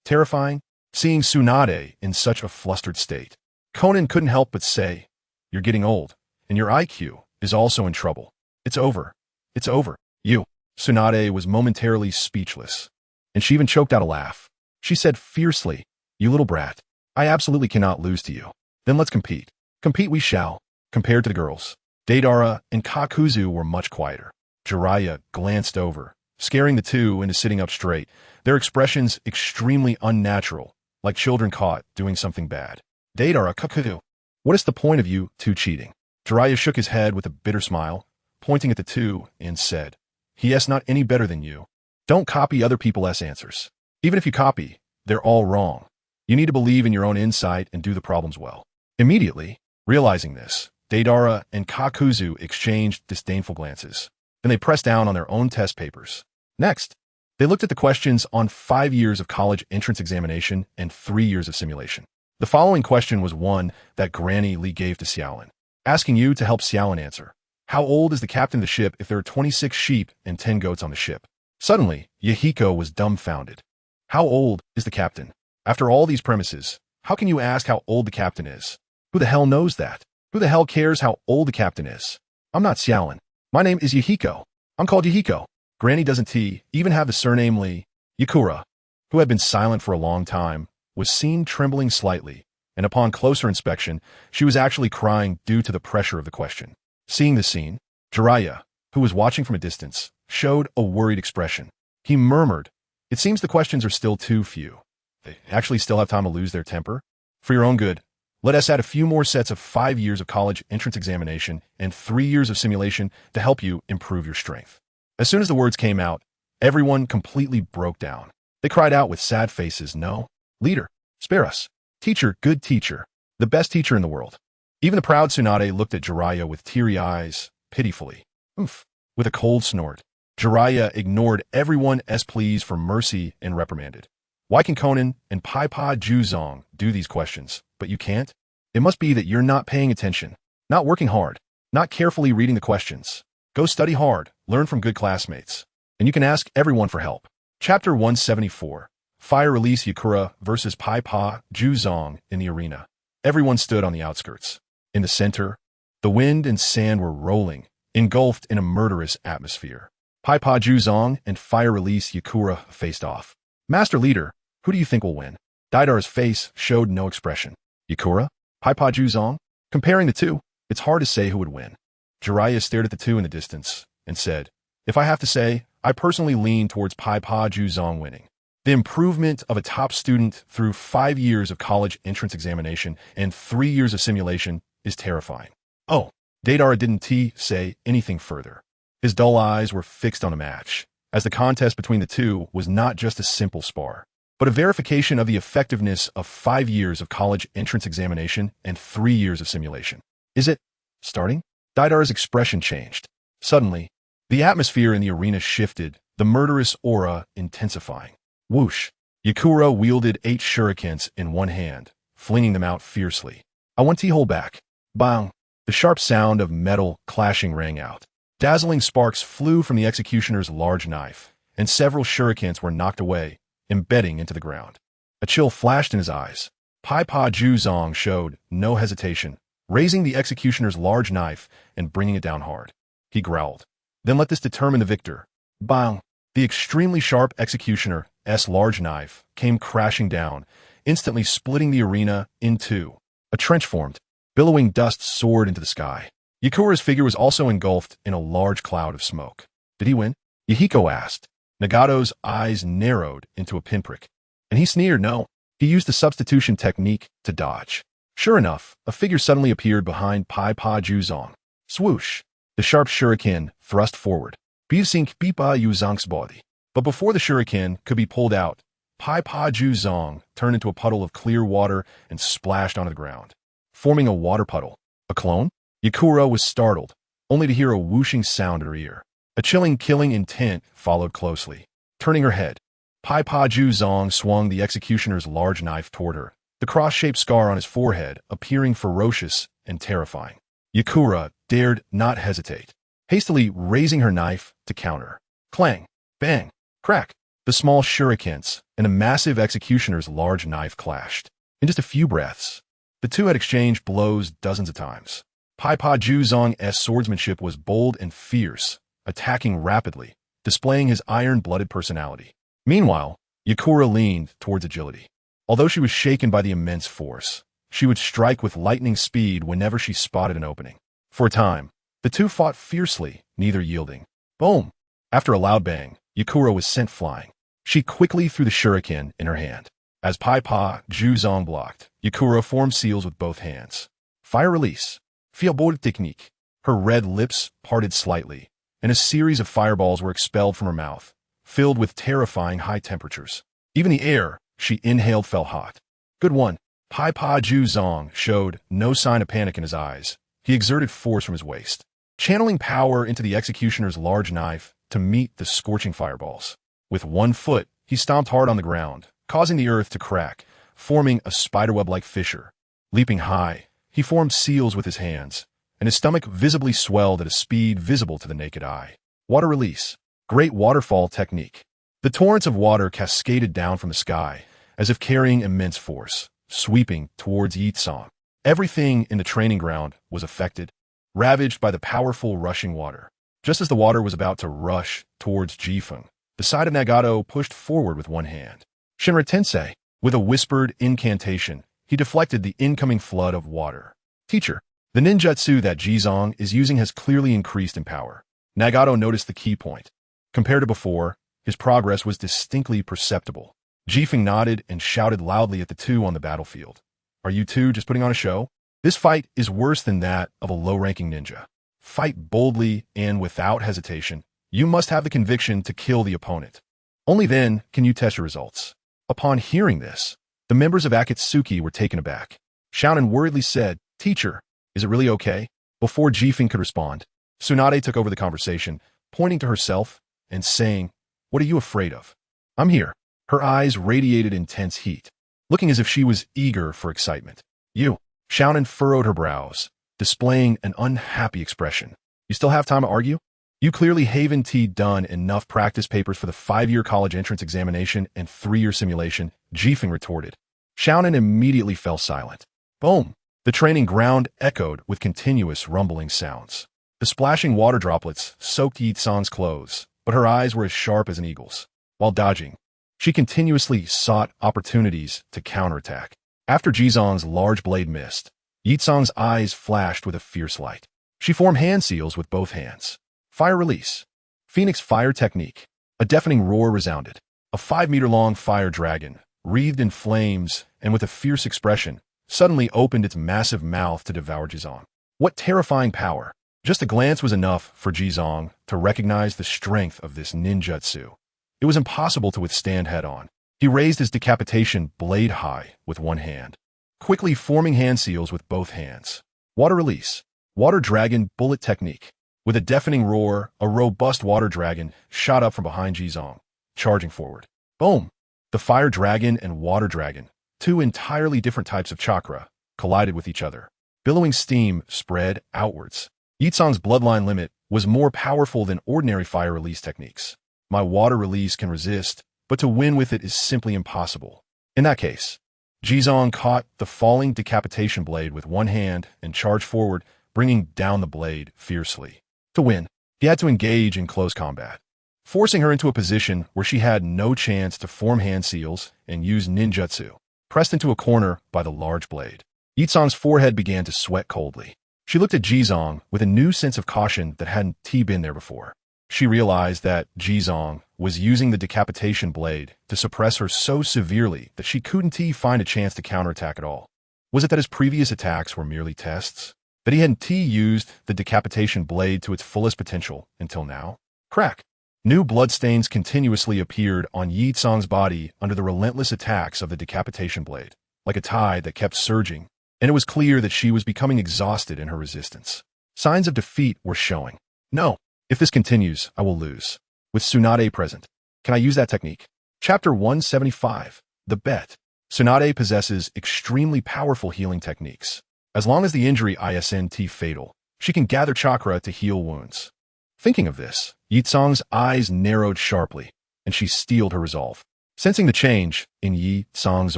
A: terrifying. Seeing Tsunade in such a flustered state, Konan couldn't help but say, You're getting old, and your IQ is also in trouble. It's over. It's over. You. Tsunade was momentarily speechless, and she even choked out a laugh. She said fiercely, You little brat, I absolutely cannot lose to you. Then let's compete. Compete we shall. Compared to the girls, Deidara and Kakuzu were much quieter. Jiraiya glanced over, scaring the two into sitting up straight, their expressions extremely unnatural, like children caught doing something bad. Deidara Kakudu. What is the point of you two cheating? Jiraiya shook his head with a bitter smile, pointing at the two, and said, He is not any better than you. Don't copy other people's answers. Even if you copy, they're all wrong. You need to believe in your own insight and do the problems well. Immediately, realizing this, Deidara and Kakuzu exchanged disdainful glances. Then they pressed down on their own test papers. Next, they looked at the questions on 5 years of college entrance examination and 3 years of simulation. The following question was one that Granny Lee gave to Xiaolin, asking you to help Xiaolin answer. How old is the captain of the ship if there are 26 sheep and 10 goats on the ship? Suddenly, Yahiko was dumbfounded. How old is the captain? After all these premises, how can you ask how old the captain is? Who the hell knows that? Who the hell cares how old the captain is? I'm not Xiaolin. My name is Yahiko. I'm called Yahiko. Granny doesn't even have the surname Lee. Yakura, who had been silent for a long time, was seen trembling slightly, and upon closer inspection, she was actually crying due to the pressure of the question. Seeing the scene, Jiraiya, who was watching from a distance, showed a worried expression. He murmured, It seems the questions are still too few. They actually still have time to lose their temper? For your own good, let us add a few more sets of 5 years of college entrance examination and 3 years of simulation to help you improve your strength. As soon as the words came out, everyone completely broke down. They cried out with sad faces, No, leader, spare us. Teacher, good teacher, the best teacher in the world. Even the proud Tsunade looked at Jiraiya with teary eyes, pitifully. Oof. With a cold snort, Jiraiya ignored everyone's pleas for mercy and reprimanded. Why can Konan and Paipa Juzong do these questions, but you can't? It must be that you're not paying attention, not working hard, not carefully reading the questions. Go study hard, learn from good classmates, and you can ask everyone for help. Chapter 174. Fire Release Yakura versus Paipa Juzong in the arena. Everyone stood on the outskirts. In the center, the wind and sand were rolling, engulfed in a murderous atmosphere. Paipa Juzong and Fire Release Yakura faced off. Master Leader, who do you think will win? Deidara's face showed no expression. Yakura? Paipa Juzong? Comparing the two, it's hard to say who would win. Jiraiya stared at the two in the distance and said, If I have to say, I personally lean towards Paipa Juzong winning. The improvement of a top student through 5 years of college entrance examination and 3 years of simulation is terrifying. Oh, Deidara didn't say anything further. His dull eyes were fixed on a match, as the contest between the two was not just a simple spar, but a verification of the effectiveness of 5 years of college entrance examination and 3 years of simulation. Is it starting? Deidara's expression changed. Suddenly, the atmosphere in the arena shifted, the murderous aura intensifying. Whoosh! Yakura wielded 8 shurikens in one hand, flinging them out fiercely. I want to hold back. Bang! The sharp sound of metal clashing rang out. Dazzling sparks flew from the executioner's large knife, and several shurikens were knocked away, embedding into the ground. A chill flashed in his eyes. Paipa Juzong showed no hesitation, raising the executioner's large knife and bringing it down hard. He growled. Then let this determine the victor. Bang! The extremely sharp executioner's large knife came crashing down, instantly splitting the arena in two. A trench formed. Billowing dust soared into the sky. Yakura's figure was also engulfed in a large cloud of smoke. Did he win? Yahiko asked. Nagato's eyes narrowed into a pinprick. And he sneered, No. He used the substitution technique to dodge. Sure enough, a figure suddenly appeared behind Paipa Juzong. Swoosh! The sharp shuriken thrust forward, piercing Paipa Juzong's body. But before the shuriken could be pulled out, Paipa Juzong turned into a puddle of clear water and splashed onto the ground, forming a water puddle. A clone? Yakura was startled, only to hear a whooshing sound in her ear. A chilling, killing intent followed closely. Turning her head, Paipa Juzong swung the executioner's large knife toward her, the cross-shaped scar on his forehead appearing ferocious and terrifying. Yakura dared not hesitate, hastily raising her knife to counter. Clang! Bang! Crack! The small shurikens and a massive executioner's large knife clashed. In just a few breaths, the two had exchanged blows dozens of times. Paipa Juzong's swordsmanship was bold and fierce, attacking rapidly, displaying his iron-blooded personality. Meanwhile, Yakura leaned towards agility. Although she was shaken by the immense force, she would strike with lightning speed whenever she spotted an opening. For a time, the two fought fiercely, neither yielding. Boom! After a loud bang, Yakura was sent flying. She quickly threw the shuriken in her hand. As Pai Pa Juzong blocked, Yakura formed seals with both hands. Fire release. Fireball technique. Her red lips parted slightly, and a series of fireballs were expelled from her mouth, filled with terrifying high temperatures. Even the air she inhaled felt hot. Good one. Pai Pa Juzong showed no sign of panic in his eyes. He exerted force from his waist, channeling power into the executioner's large knife to meet the scorching fireballs. With one foot, he stomped hard on the ground, causing the earth to crack, forming a spiderweb-like fissure. Leaping high, he formed seals with his hands, and his stomach visibly swelled at a speed visible to the naked eye. Water release. Great waterfall technique. The torrents of water cascaded down from the sky, as if carrying immense force, sweeping towards Yitsong. Everything in the training ground was affected, ravaged by the powerful rushing water. Just as the water was about to rush towards Jifeng, the side of Nagato pushed forward with one hand. Shinra Tensei, with a whispered incantation, he deflected the incoming flood of water. Teacher, the ninjutsu that Jizong is using has clearly increased in power. Nagato noticed the key point. Compared to before, his progress was distinctly perceptible. Jifeng nodded and shouted loudly at the two on the battlefield. Are you two just putting on a show? This fight is worse than that of a low-ranking ninja. Fight boldly and without hesitation. You must have the conviction to kill the opponent. Only then can you test your results. Upon hearing this, the members of Akatsuki were taken aback. Shounen worriedly said, Teacher, is it really okay? Before Jifeng could respond, Tsunade took over the conversation, pointing to herself and saying, What are you afraid of? I'm here. Her eyes radiated intense heat, looking as if she was eager for excitement. You. Shounen furrowed her brows, displaying an unhappy expression. You still have time to argue? You clearly haven't done enough practice papers for the 5-year college entrance examination and 3-year simulation, Jifeng retorted. Shounen immediately fell silent. Boom! The training ground echoed with continuous rumbling sounds. The splashing water droplets soaked Yitsong's clothes, but her eyes were as sharp as an eagle's. While dodging, she continuously sought opportunities to counterattack. After Jizong's large blade missed, Yitsong's eyes flashed with a fierce light. She formed hand seals with both hands. Fire release. Phoenix fire technique. A deafening roar resounded. A 5-meter-long fire dragon, wreathed in flames and with a fierce expression, suddenly opened its massive mouth to devour Jizong. What terrifying power! Just a glance was enough for Jizong to recognize the strength of this ninjutsu. It was impossible to withstand head-on. He raised his decapitation blade high with one hand, quickly forming hand seals with both hands. Water release. Water dragon bullet technique. With a deafening roar, a robust water dragon shot up from behind Jizong, charging forward. Boom! The fire dragon and water dragon, two entirely different types of chakra, collided with each other. Billowing steam spread outwards. Yitsong's bloodline limit was more powerful than ordinary fire release techniques. My water release can resist, but to win with it is simply impossible. In that case, Jizong caught the falling decapitation blade with one hand and charged forward, bringing down the blade fiercely. To win, he had to engage in close combat, forcing her into a position where she had no chance to form hand seals and use ninjutsu, pressed into a corner by the large blade. Yitsong's forehead began to sweat coldly. She looked at Jizong with a new sense of caution that hadn't been there before. She realized that Jizong was using the decapitation blade to suppress her so severely that she couldn't find a chance to counterattack at all. Was it that his previous attacks were merely tests? That he hadn't used the decapitation blade to its fullest potential until now? Crack! New bloodstains continuously appeared on Yitsong's body under the relentless attacks of the decapitation blade, like a tide that kept surging, and it was clear that she was becoming exhausted in her resistance. Signs of defeat were showing. No, if this continues, I will lose. With Tsunade present, can I use that technique? Chapter 175, The Bet. Tsunade possesses extremely powerful healing techniques. As long as the injury isn't fatal, she can gather chakra to heal wounds. Thinking of this, Yitsong's eyes narrowed sharply, and she steeled her resolve. Sensing the change in Yitsong's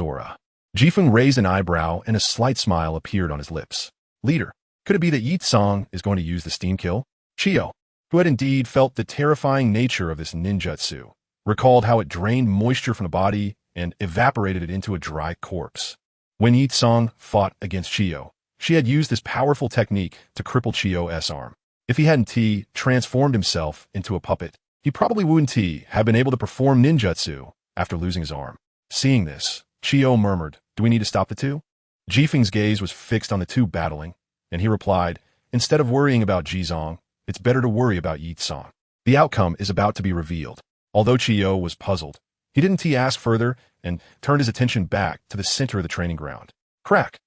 A: aura, Jifeng raised an eyebrow and a slight smile appeared on his lips. Leader, could it be that Yitsong is going to use the steam kill? Chiyo, who had indeed felt the terrifying nature of this ninjutsu, recalled how it drained moisture from the body and evaporated it into a dry corpse. When Yitsong fought against Chiyo, she had used this powerful technique to cripple Chiyo's arm. If he hadn't transformed himself into a puppet, he probably wouldn't have been able to perform ninjutsu after losing his arm. Seeing this, Chiyo murmured, do we need to stop the two? Jifeng's gaze was fixed on the two battling, and he replied, instead of worrying about Jizong, it's better to worry about Yitsong. The outcome is about to be revealed. Although Chiyo was puzzled, he didn't ask further and turned his attention back to the center of the training ground. Crack!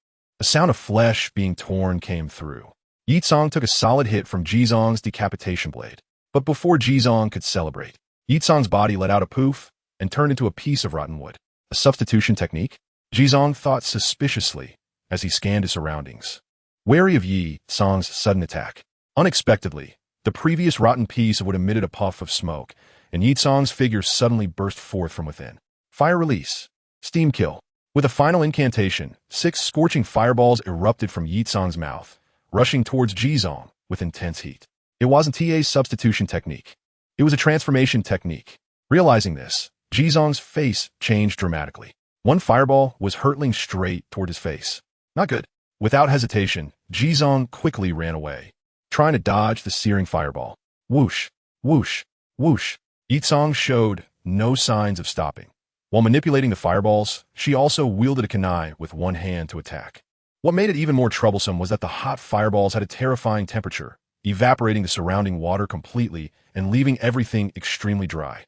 A: A sound of flesh being torn came through. Yitsong took a solid hit from Jizong's decapitation blade. But before Jizong could celebrate, Yitsong's body let out a poof and turned into a piece of rotten wood. A substitution technique? Jizong thought suspiciously as he scanned his surroundings. Wary of Yitsong's sudden attack. Unexpectedly, the previous rotten piece of wood emitted a puff of smoke, and Yitsong's figure suddenly burst forth from within. Fire release. Steam kill. With a final incantation, 6 scorching fireballs erupted from Yitsong's mouth, rushing towards Jizong with intense heat. It wasn't TA's substitution technique. It was a transformation technique. Realizing this, Jizong's face changed dramatically. One fireball was hurtling straight toward his face. Not good. Without hesitation, Jizong quickly ran away, trying to dodge the searing fireball. Whoosh, whoosh, whoosh. Yitsong showed no signs of stopping. While manipulating the fireballs, she also wielded a kunai with one hand to attack. What made it even more troublesome was that the hot fireballs had a terrifying temperature, evaporating the surrounding water completely and leaving everything extremely dry.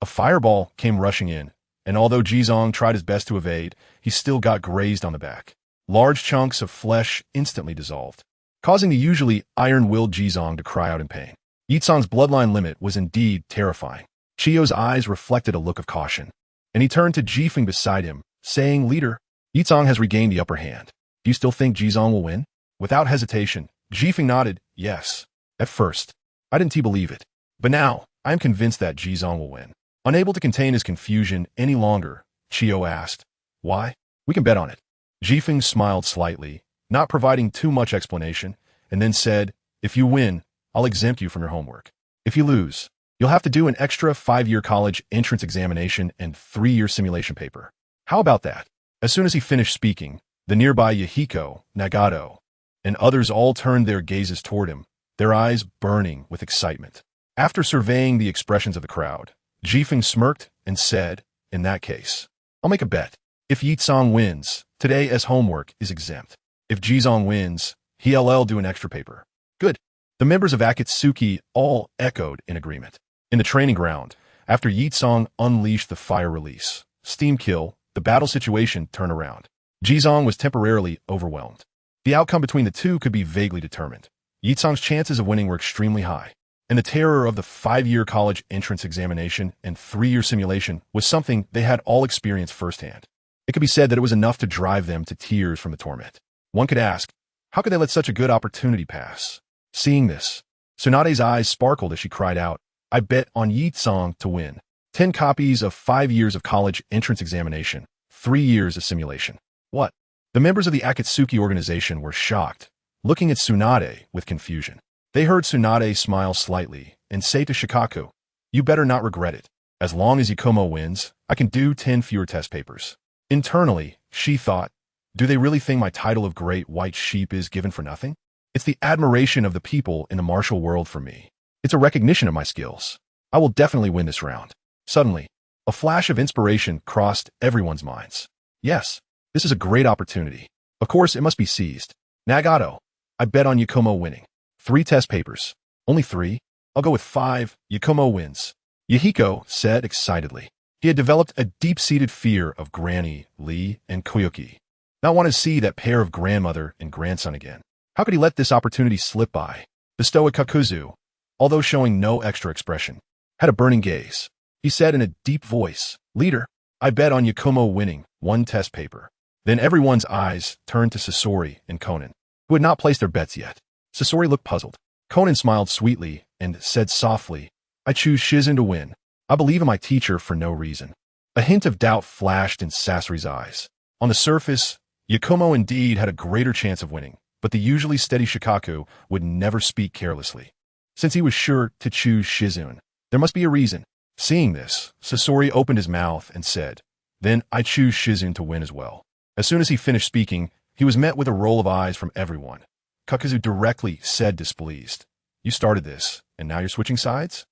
A: A fireball came rushing in, and although Jizong tried his best to evade, he still got grazed on the back. Large chunks of flesh instantly dissolved, causing the usually iron-willed Jizong to cry out in pain. Yitsong's bloodline limit was indeed terrifying. Chiyo's eyes reflected a look of caution, and he turned to Jifeng beside him, saying, Leader, Yitsong has regained the upper hand. Do you still think Jizong will win? Without hesitation, Jifeng nodded, yes. At first, I didn't believe it, but now I am convinced that Jizong will win. Unable to contain his confusion any longer, Chiyo asked, why? We can bet on it. Jifeng smiled slightly, not providing too much explanation, and then said, if you win, I'll exempt you from your homework. If you lose, you'll have to do an extra 5-year college entrance examination and 3-year simulation paper. How about that? As soon as he finished speaking, the nearby Yahiko, Nagato, and others all turned their gazes toward him, their eyes burning with excitement. After surveying the expressions of the crowd, Jifeng smirked and said, in that case, I'll make a bet. If Yitsong wins, today as homework is exempt. If Jizong wins, he'll do an extra paper. Good. The members of Akatsuki all echoed in agreement. In the training ground, after Yitsong unleashed the fire release, steam kill, the battle situation turned around. Jizong was temporarily overwhelmed. The outcome between the two could be vaguely determined. Yitsong's chances of winning were extremely high, and the terror of the 5-year college entrance examination and 3-year simulation was something they had all experienced firsthand. It could be said that it was enough to drive them to tears from the torment. One could ask, how could they let such a good opportunity pass? Seeing this, Tsunade's eyes sparkled as she cried out, I bet on Yitsong to win. 10 copies of 5 years of college entrance examination, 3 years of simulation. What? The members of the Akatsuki organization were shocked, looking at Tsunade with confusion. They heard Tsunade smile slightly and say to Shikaku, you better not regret it. As long as Yakumo wins, I can do 10 fewer test papers. Internally, she thought, do they really think my title of Great White Sheep is given for nothing? It's the admiration of the people in the martial world for me. It's a recognition of my skills. I will definitely win this round. Suddenly, a flash of inspiration crossed everyone's minds. Yes, this is a great opportunity. Of course, it must be seized. Nagato, I bet on Yakumo winning. 3 test papers. Only 3? I'll go with 5. Yakumo wins. Yahiko said excitedly. He had developed a deep-seated fear of Granny, Lee, and Koyuki. Not want to see that pair of grandmother and grandson again. How could he let this opportunity slip by? The stoic Kakuzu, although showing no extra expression, had a burning gaze. He said in a deep voice, Leader, I bet on Yakumo winning 1 test paper. Then everyone's eyes turned to Sasori and Konan, who had not placed their bets yet. Sasori looked puzzled. Konan smiled sweetly and said softly, I choose Shizun to win. I believe in my teacher for no reason. A hint of doubt flashed in Sasori's eyes. On the surface, Yakumo indeed had a greater chance of winning, but the usually steady Shikaku would never speak carelessly. Since he was sure to choose Shizun, there must be a reason. Seeing this, Sasori opened his mouth and said, Then I choose Shizun to win as well. As soon as he finished speaking, he was met with a roll of eyes from everyone. Kakuzu directly said displeased, You started this, and now you're switching sides?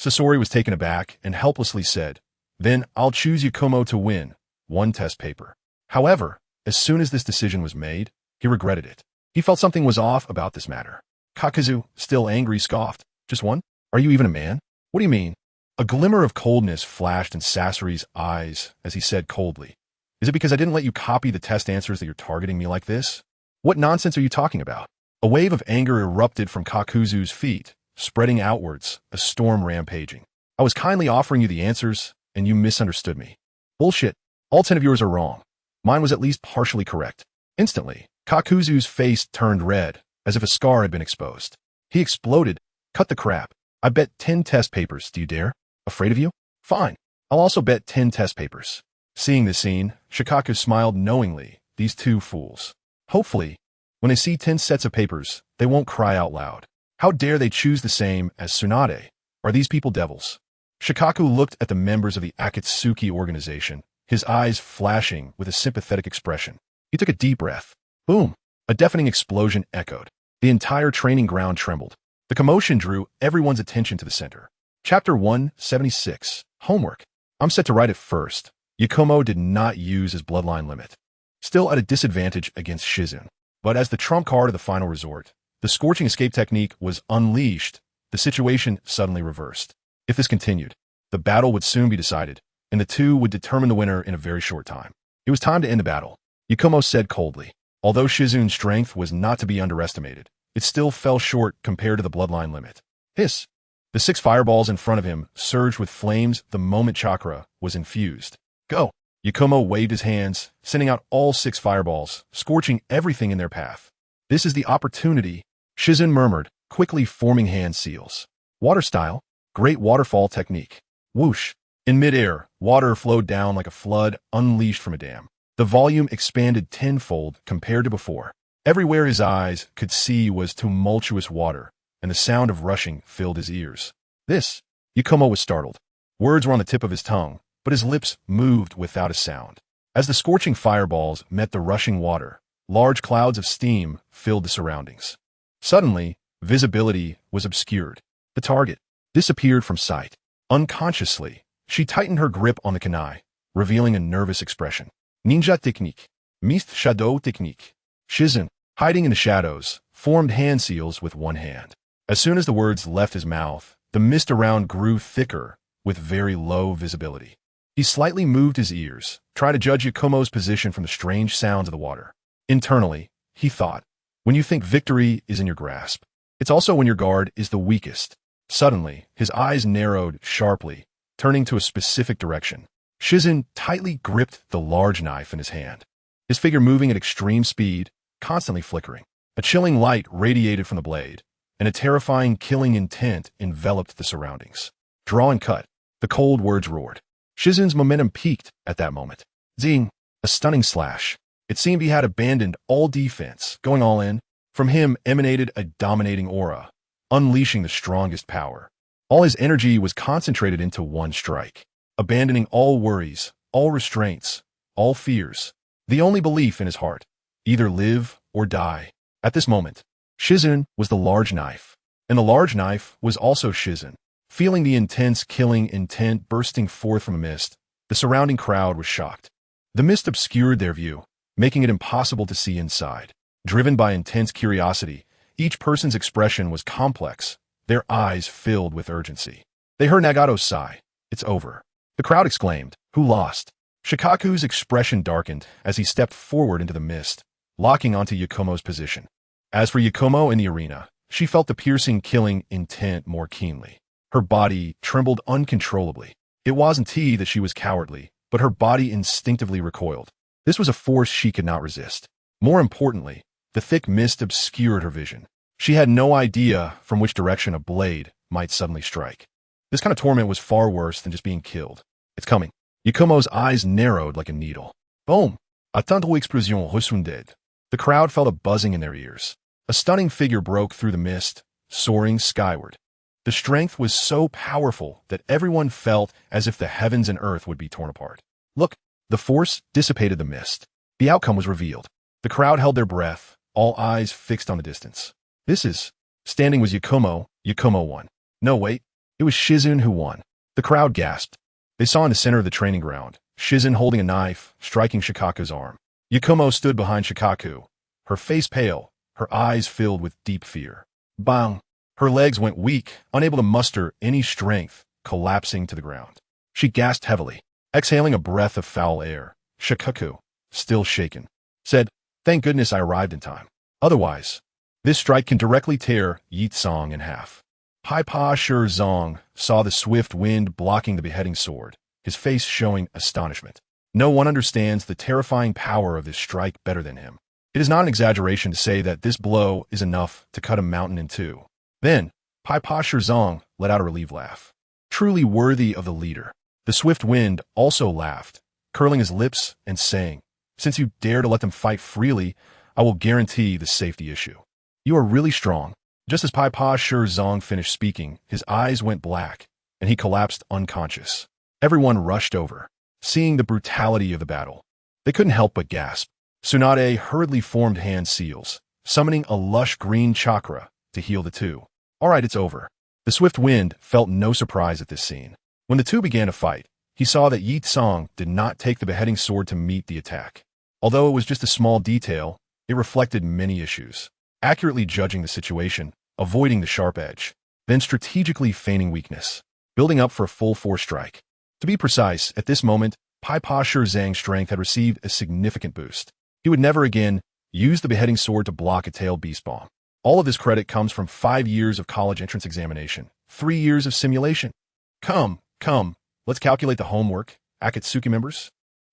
A: Sasori was taken aback and helplessly said, Then I'll choose Yakumo to win, one test paper. However, as soon as this decision was made, he regretted it. He felt something was off about this matter. Kakuzu, still angry, scoffed. Just one? Are you even a man? What do you mean? A glimmer of coldness flashed in Sasori's eyes as he said coldly, "Is it because I didn't let you copy the test answers that you're targeting me like this? What nonsense are you talking about?" A wave of anger erupted from Kakuzu's feet, spreading outwards, a storm rampaging. "I was kindly offering you the answers, and you misunderstood me. Bullshit. All 10 of yours are wrong. Mine was at least partially correct." Instantly, Kakuzu's face turned red, as if a scar had been exposed. He exploded. "Cut the crap. I bet 10 test papers. Do you dare? Afraid of you? Fine. I'll also bet 10 test papers." Seeing this scene, Shikaku smiled knowingly. These two fools. Hopefully, when they see 10 sets of papers, they won't cry out loud. How dare they choose the same as Tsunade? Are these people devils? Shikaku looked at the members of the Akatsuki organization, his eyes flashing with a sympathetic expression. He took a deep breath. Boom! A deafening explosion echoed. The entire training ground trembled. The commotion drew everyone's attention to the center. Chapter 176. Homework. I'm set to write it first. Yakumo did not use his bloodline limit. Still at a disadvantage against Shizun. But as the trump card of the final resort, the scorching escape technique was unleashed. The situation suddenly reversed. If this continued, the battle would soon be decided, and the two would determine the winner in a very short time. It was time to end the battle. Yakumo said coldly. Although Shizun's strength was not to be underestimated, it still fell short compared to the bloodline limit. Hiss! The 6 fireballs in front of him surged with flames the moment chakra was infused. Go! Yakumo waved his hands, sending out all 6 fireballs, scorching everything in their path. This is the opportunity, Shizun murmured, quickly forming hand seals. Water style, great waterfall technique. Whoosh! In midair, water flowed down like a flood unleashed from a dam. The volume expanded tenfold compared to before. Everywhere his eyes could see was tumultuous water, and the sound of rushing filled his ears. This! Yakumo was startled. Words were on the tip of his tongue, but his lips moved without a sound. As the scorching fireballs met the rushing water, large clouds of steam filled the surroundings. Suddenly, visibility was obscured. The target disappeared from sight. Unconsciously, she tightened her grip on the kunai, revealing a nervous expression. Ninja technique. Mist shadow technique. Shizun, hiding in the shadows, formed hand seals with one hand. As soon as the words left his mouth, the mist around grew thicker, with very low visibility. He slightly moved his ears, trying to judge Yakumo's position from the strange sounds of the water. Internally, he thought, when you think victory is in your grasp, it's also when your guard is the weakest. Suddenly, his eyes narrowed sharply, turning to a specific direction. Shizun tightly gripped the large knife in his hand, his figure moving at extreme speed, constantly flickering. A chilling light radiated from the blade, and a terrifying killing intent enveloped the surroundings. Draw and cut. The cold words roared. Shizun's momentum peaked at that moment. Zing! A stunning slash. It seemed he had abandoned all defense, going all in. From him emanated a dominating aura, unleashing the strongest power. All his energy was concentrated into one strike, abandoning all worries, all restraints, all fears. The only belief in his heart, either live or die. At this moment, Shizun was the large knife, and the large knife was also Shizun. Feeling the intense killing intent bursting forth from the mist, the surrounding crowd was shocked. The mist obscured their view, making it impossible to see inside. Driven by intense curiosity, each person's expression was complex, their eyes filled with urgency. They heard Nagato's sigh. It's over. The crowd exclaimed, who lost? Shikaku's expression darkened as he stepped forward into the mist, locking onto Yakumo's position. As for Yakumo in the arena, she felt the piercing killing intent more keenly. Her body trembled uncontrollably. It wasn't that she was cowardly, but her body instinctively recoiled. This was a force she could not resist. More importantly, the thick mist obscured her vision. She had no idea from which direction a blade might suddenly strike. This kind of torment was far worse than just being killed. It's coming. Yakumo's eyes narrowed like a needle. Boom! A tantôt explosion ressoundait. The crowd felt a buzzing in their ears. A stunning figure broke through the mist, soaring skyward. The strength was so powerful that everyone felt as if the heavens and earth would be torn apart. Look! The force dissipated the mist. The outcome was revealed. The crowd held their breath, all eyes fixed on the distance. Standing was Yakumo. Yakumo won. No, wait. It was Shizun who won. The crowd gasped. They saw in the center of the training ground, Shizen holding a knife, striking Shikaku's arm. Yakumo stood behind Shikaku, her face pale, her eyes filled with deep fear. Bang! Her legs went weak, unable to muster any strength, collapsing to the ground. She gasped heavily, exhaling a breath of foul air. Shikaku, still shaken, said, "Thank goodness I arrived in time. Otherwise, this strike can directly tear Yi Tsang in half." Paipa Zong saw the swift wind blocking the beheading sword, his face showing astonishment. No one understands the terrifying power of this strike better than him. It is not an exaggeration to say that this blow is enough to cut a mountain in two. Then, Paipa Zong let out a relieved laugh. Truly worthy of the leader. The swift wind also laughed, curling his lips and saying, "Since you dare to let them fight freely, I will guarantee the safety issue. You are really strong." Just as Paipa Zong finished speaking, his eyes went black, and he collapsed unconscious. Everyone rushed over, seeing the brutality of the battle. They couldn't help but gasp. Tsunade hurriedly formed hand seals, summoning a lush green chakra to heal the two. All right, it's over. The swift wind felt no surprise at this scene. When the two began to fight, he saw that Yi Tsang did not take the beheading sword to meet the attack. Although it was just a small detail, it reflected many issues. Accurately judging the situation, avoiding the sharp edge, then strategically feigning weakness, building up for a full-force strike. To be precise, at this moment, Paipa Zhang's strength had received a significant boost. He would never again use the beheading sword to block a tailed beast bomb. All of this credit comes from 5 years of college entrance examination, 3 years of simulation. Come, let's calculate the homework, Akatsuki members.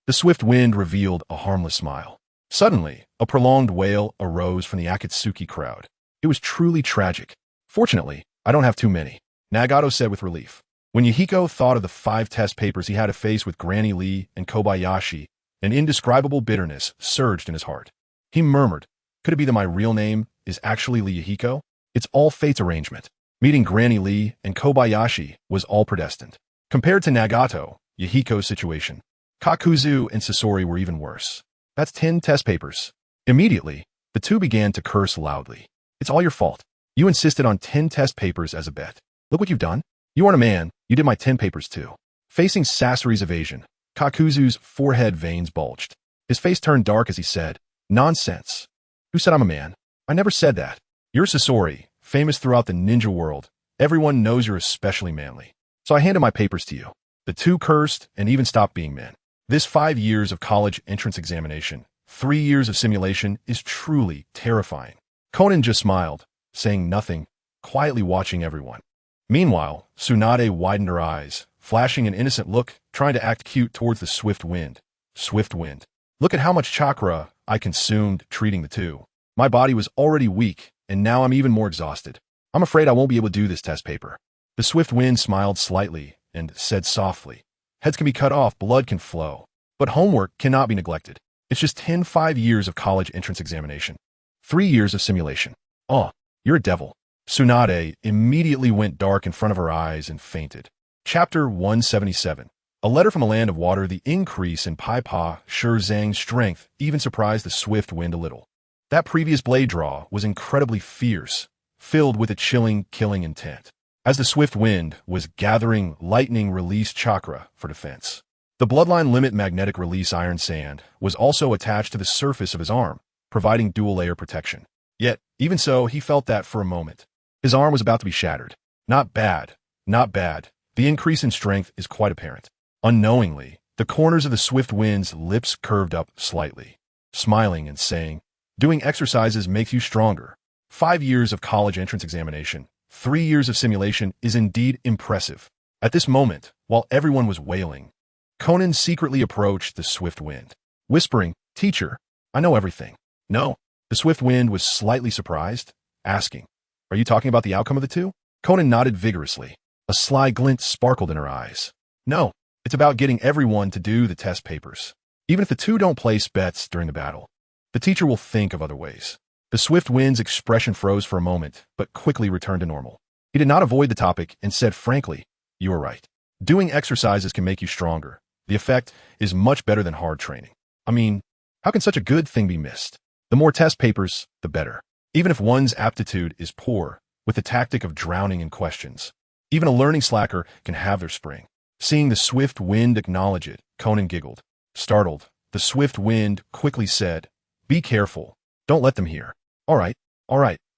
A: The swift wind revealed a harmless smile. Suddenly, a prolonged wail arose from the Akatsuki crowd. It was truly tragic. Fortunately, I don't have too many, Nagato said with relief. When Yahiko thought of the 5 test papers he had to face with Granny Lee and Kobayashi, an indescribable bitterness surged in his heart. He murmured, "Could it be that my real name is actually Lee Yahiko? It's all fate's arrangement." Meeting Granny Lee and Kobayashi was all predestined. Compared to Nagato, Yahiko's situation, Kakuzu and Sasori were even worse. That's 10 test papers. Immediately, the two began to curse loudly. "It's all your fault. You insisted on 10 test papers as a bet. Look what you've done. You aren't a man, you did my 10 papers too." Facing Sasori's evasion, Kakuzu's forehead veins bulged. His face turned dark as he said, "Nonsense. Who said I'm a man? I never said that. You're Sasori, famous throughout the ninja world. Everyone knows you're especially manly. So I handed my papers to you." The two cursed and even stopped being men. This 5 years of college entrance examination, 3 years of simulation is truly terrifying. Konan just smiled, saying nothing, quietly watching everyone. Meanwhile, Tsunade widened her eyes, flashing an innocent look, trying to act cute towards the swift wind. Swift wind. Look at how much chakra I consumed treating the two. My body was already weak, and now I'm even more exhausted. I'm afraid I won't be able to do this test paper. The swift wind smiled slightly and said softly, "Heads can be cut off, blood can flow. But homework cannot be neglected. It's just 5 years of college entrance examination. 3 years of simulation. Oh, you're a devil." Tsunade immediately went dark in front of her eyes and fainted. Chapter 177. A letter from a land of water. The increase in Paipa Zhang's strength even surprised the swift wind a little. That previous blade draw was incredibly fierce, filled with a chilling, killing intent. As the swift wind was gathering lightning release chakra for defense. The bloodline limit magnetic release iron sand was also attached to the surface of his arm, providing dual layer protection. Yet, even so, he felt that for a moment. His arm was about to be shattered. Not bad. The increase in strength is quite apparent. Unknowingly, the corners of the swift wind's lips curved up slightly, smiling and saying, "Doing exercises makes you stronger. 5 years of college entrance examination, 3 years of simulation is indeed impressive." At this moment, while everyone was wailing, Konan secretly approached the swift wind, whispering, "Teacher, I know everything." "No." The swift wind was slightly surprised, asking, "Are you talking about the outcome of the two?" Konan nodded vigorously. A sly glint sparkled in her eyes. "No, it's about getting everyone to do the test papers. Even if the two don't place bets during the battle, the teacher will think of other ways." The swift wind's expression froze for a moment, but quickly returned to normal. He did not avoid the topic and said frankly, "You are right. Doing exercises can make you stronger. The effect is much better than hard training. I mean, how can such a good thing be missed? The more test papers, the better. Even if one's aptitude is poor, with the tactic of drowning in questions, even a learning slacker can have their spring." Seeing the swift wind acknowledge it, Konan giggled. Startled, the swift wind quickly said, "Be careful. Don't let them hear." All right,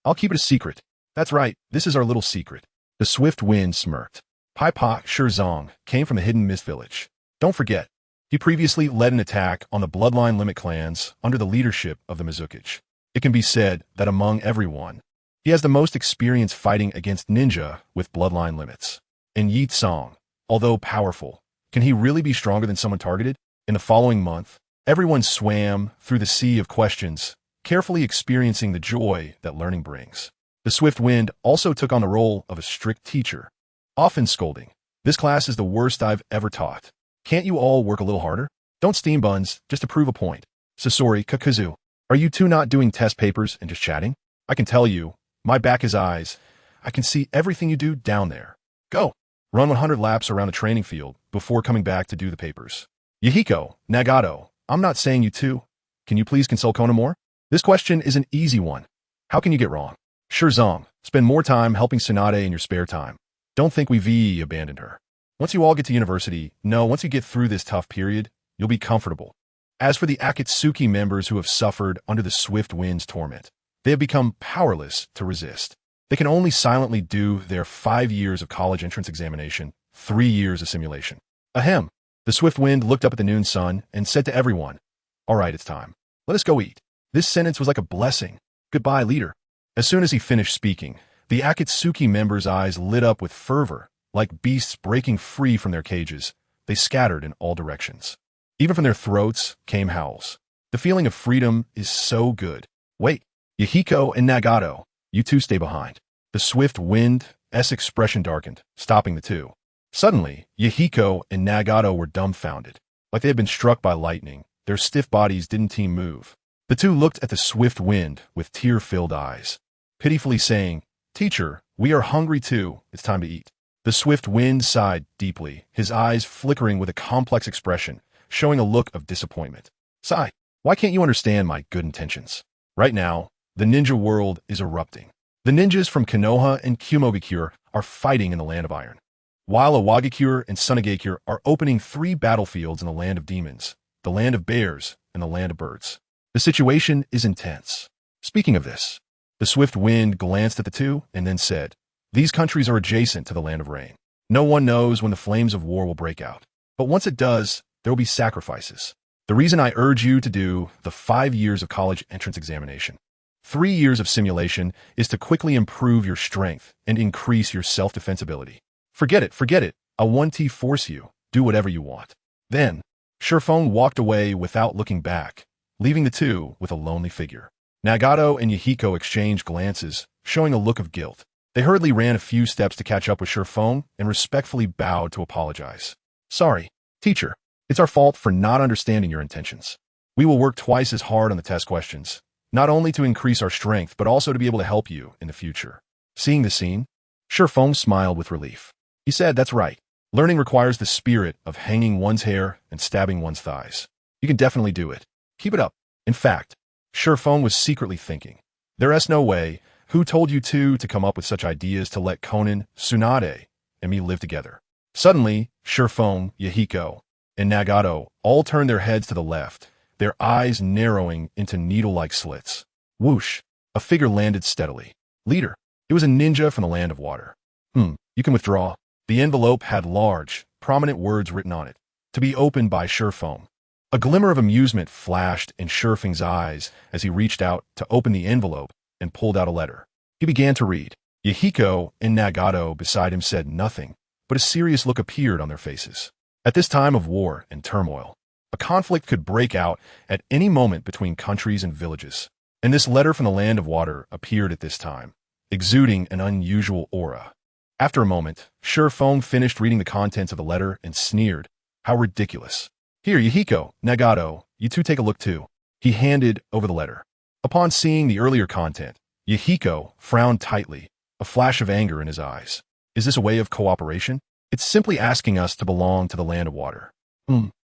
A: I'll keep it a secret." "That's right, this is our little secret." The swift wind smirked. Pai Pa Shirzong came from the hidden mist village. Don't forget, he previously led an attack on the bloodline limit clans under the leadership of the Mizukage. It can be said that among everyone, he has the most experience fighting against ninja with bloodline limits. And Yi Tsong, although powerful, can he really be stronger than someone targeted? In the following month, everyone swam through the sea of questions, carefully experiencing the joy that learning brings. The swift wind also took on the role of a strict teacher, often scolding. "This class is the worst I've ever taught. Can't you all work a little harder? Don't steam buns just to prove a point. Sasori Kakazu, are you two not doing test papers and just chatting? I can tell you, my back is eyes. I can see everything you do down there. Go, run 100 laps around the training field before coming back to do the papers." Yahiko, Nagato, I'm not saying you two. Can you please consult Konan more? This question is an easy one. How can you get wrong? Shirzong, spend more time helping Tsunade in your spare time. Don't think we abandoned her. Once you all get to university, once you get through this tough period, you'll be comfortable. As for the Akatsuki members who have suffered under the swift wind's torment, they have become powerless to resist. They can only silently do their 5 years of college entrance examination, 3 years of simulation. Ahem. The swift wind looked up at the noon sun and said to everyone, "All right, it's time. Let us go eat." This sentence was like a blessing. "Goodbye, leader." As soon as he finished speaking, the Akatsuki members' eyes lit up with fervor. Like beasts breaking free from their cages, they scattered in all directions. Even from their throats came howls. The feeling of freedom is so good. "Wait, Yahiko and Nagato, you two stay behind." The swift wind's expression darkened, stopping the two. Suddenly, Yahiko and Nagato were dumbfounded. Like they had been struck by lightning, their stiff bodies didn't even move. The two looked at the swift wind with tear-filled eyes, pitifully saying, "Teacher, we are hungry too. It's time to eat." The swift wind sighed deeply, his eyes flickering with a complex expression, showing a look of disappointment. "Sigh, why can't you understand my good intentions? Right now, the ninja world is erupting. The ninjas from Konoha and Kumobikure are fighting in the Land of Iron, while Awagakure and Sunagakure are opening 3 battlefields in the Land of Demons, the Land of Bears, and the Land of Birds. The situation is intense." Speaking of this, the swift wind glanced at the two and then said, "These countries are adjacent to the Land of Rain. No one knows when the flames of war will break out. But once it does, there will be sacrifices. The reason I urge you to do the 5 years of college entrance examination, 3 years of simulation, is to quickly improve your strength and increase your self-defense ability. Forget it. I want to force you. Do whatever you want." Then, Shirfong walked away without looking back, leaving the two with a lonely figure. Nagato and Yahiko exchanged glances, showing a look of guilt. They hurriedly ran a few steps to catch up with Shirfong and respectfully bowed to apologize. "Sorry, teacher. It's our fault for not understanding your intentions. We will work twice as hard on the test questions, not only to increase our strength, but also to be able to help you in the future." Seeing the scene, Shirfong smiled with relief. He said, "That's right. Learning requires the spirit of hanging one's hair and stabbing one's thighs. You can definitely do it. Keep it up." In fact, Shirfong was secretly thinking, "There's no way. Who told you two to come up with such ideas to let Konan, Tsunade, and me live together?" Suddenly, Shirfong, Yahiko, and Nagato all turned their heads to the left, their eyes narrowing into needle-like slits. Whoosh! A figure landed steadily. "Leader." It was a ninja from the Land of Water. You can withdraw." The envelope had large, prominent words written on it, "To be opened by Shirfong." A glimmer of amusement flashed in Shirfing's eyes as he reached out to open the envelope and pulled out a letter. He began to read. Yahiko and Nagato beside him said nothing, but a serious look appeared on their faces. At this time of war and turmoil, a conflict could break out at any moment between countries and villages. And this letter from the Land of Water appeared at this time, exuding an unusual aura. After a moment, Shirfong finished reading the contents of the letter and sneered. "How ridiculous. Here, Yahiko, Nagato, you two take a look too." He handed over the letter. Upon seeing the earlier content, Yahiko frowned tightly, a flash of anger in his eyes. "Is this a way of cooperation? It's simply asking us to belong to the Land of Water."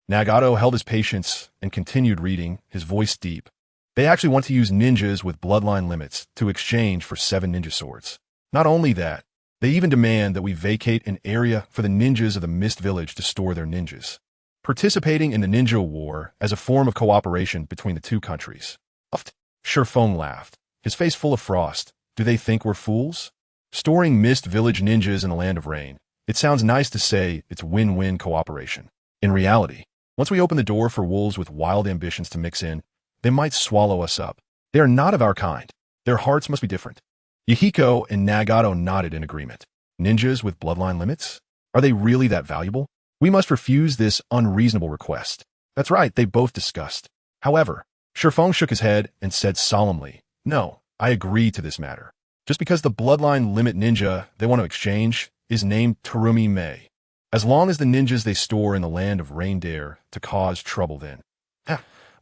A: Nagato held his patience and continued reading, his voice deep. "They actually want to use ninjas with bloodline limits to exchange for 7 ninja swords. Not only that, they even demand that we vacate an area for the ninjas of the Mist Village to store their ninjas. participating in the ninja war as a form of cooperation between the two countries. Shifeng laughed, his face full of frost. Do they think we're fools? Storing Mist Village ninjas in the land of rain. It sounds nice to say it's win-win cooperation. In reality, once we open the door for wolves with wild ambitions to mix in, they might swallow us up. They are not of our kind. Their hearts must be different. Yahiko and Nagato nodded in agreement. Ninjas with bloodline limits? Are they really that valuable? We must refuse this unreasonable request. That's right, they both discussed. However, Shifeng shook his head and said solemnly, no, I agree to this matter. Just because the bloodline limit ninja they want to exchange is named Terumi Mei. As long as the ninjas they store in the land of rain dare to cause trouble then.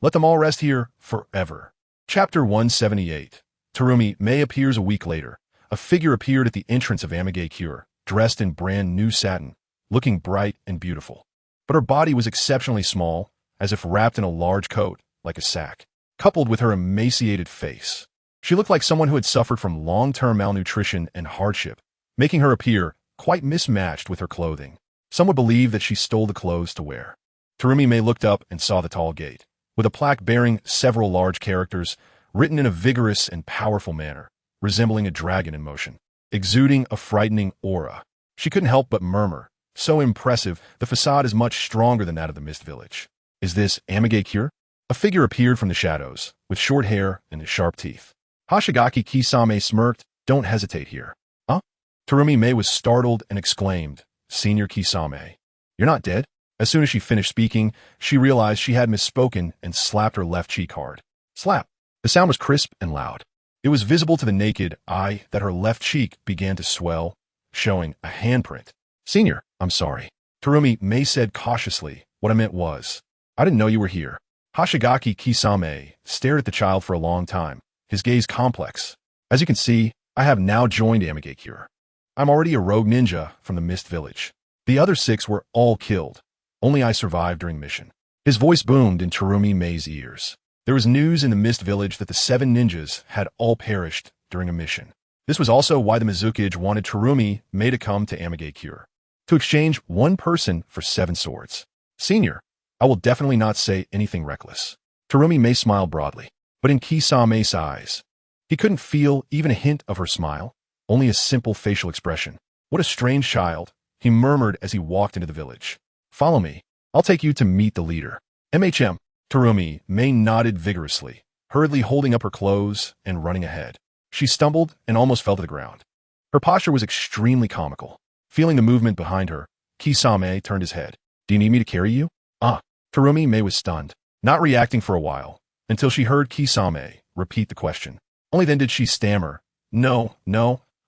A: Let them all rest here forever. Chapter 178. Terumi Mei appears a week later. A figure appeared at the entrance of Amigakure, dressed in brand new satin, looking bright and beautiful. But her body was exceptionally small, as if wrapped in a large coat, like a sack, coupled with her emaciated face. She looked like someone who had suffered from long-term malnutrition and hardship, making her appear quite mismatched with her clothing. Some would believe that she stole the clothes to wear. Terumi Mei looked up and saw the tall gate, with a plaque bearing several large characters, written in a vigorous and powerful manner, resembling a dragon in motion, exuding a frightening aura. She couldn't help but murmur, so impressive, the facade is much stronger than that of the Mist Village. Is this Amigakure? A figure appeared from the shadows, with short hair and sharp teeth. Hoshigaki Kisame smirked, don't hesitate here. Huh? Terumi Mei was startled and exclaimed, Senior Kisame, you're not dead? As soon as she finished speaking, she realized she had misspoken and slapped her left cheek hard. Slap. The sound was crisp and loud. It was visible to the naked eye that her left cheek began to swell, showing a handprint. Senior, I'm sorry. Terumi Mei said cautiously, what I meant was, I didn't know you were here. Hoshigaki Kisame stared at the child for a long time, his gaze complex. As you can see, I have now joined Amigakure. I'm already a rogue ninja from the Mist Village. The other 6 were all killed. Only I survived during mission. His voice boomed in Terumi Mei's ears. There was news in the Mist Village that the 7 ninjas had all perished during a mission. This was also why the Mizukage wanted Terumi Mei to come to Amigakure, to exchange 1 person for 7 swords. Senior, I will definitely not say anything reckless. Terumi Mei smiled broadly, but in Kisame's eyes, he couldn't feel even a hint of her smile, only a simple facial expression. What a strange child, he murmured as he walked into the village. Follow me. I'll take you to meet the leader. MHM. Terumi Mei nodded vigorously, hurriedly holding up her clothes and running ahead. She stumbled and almost fell to the ground. Her posture was extremely comical. Feeling the movement behind her, Kisame turned his head. Do you need me to carry you? Terumi Mei was stunned, not reacting for a while, until she heard Kisame repeat the question. Only then did she stammer, No,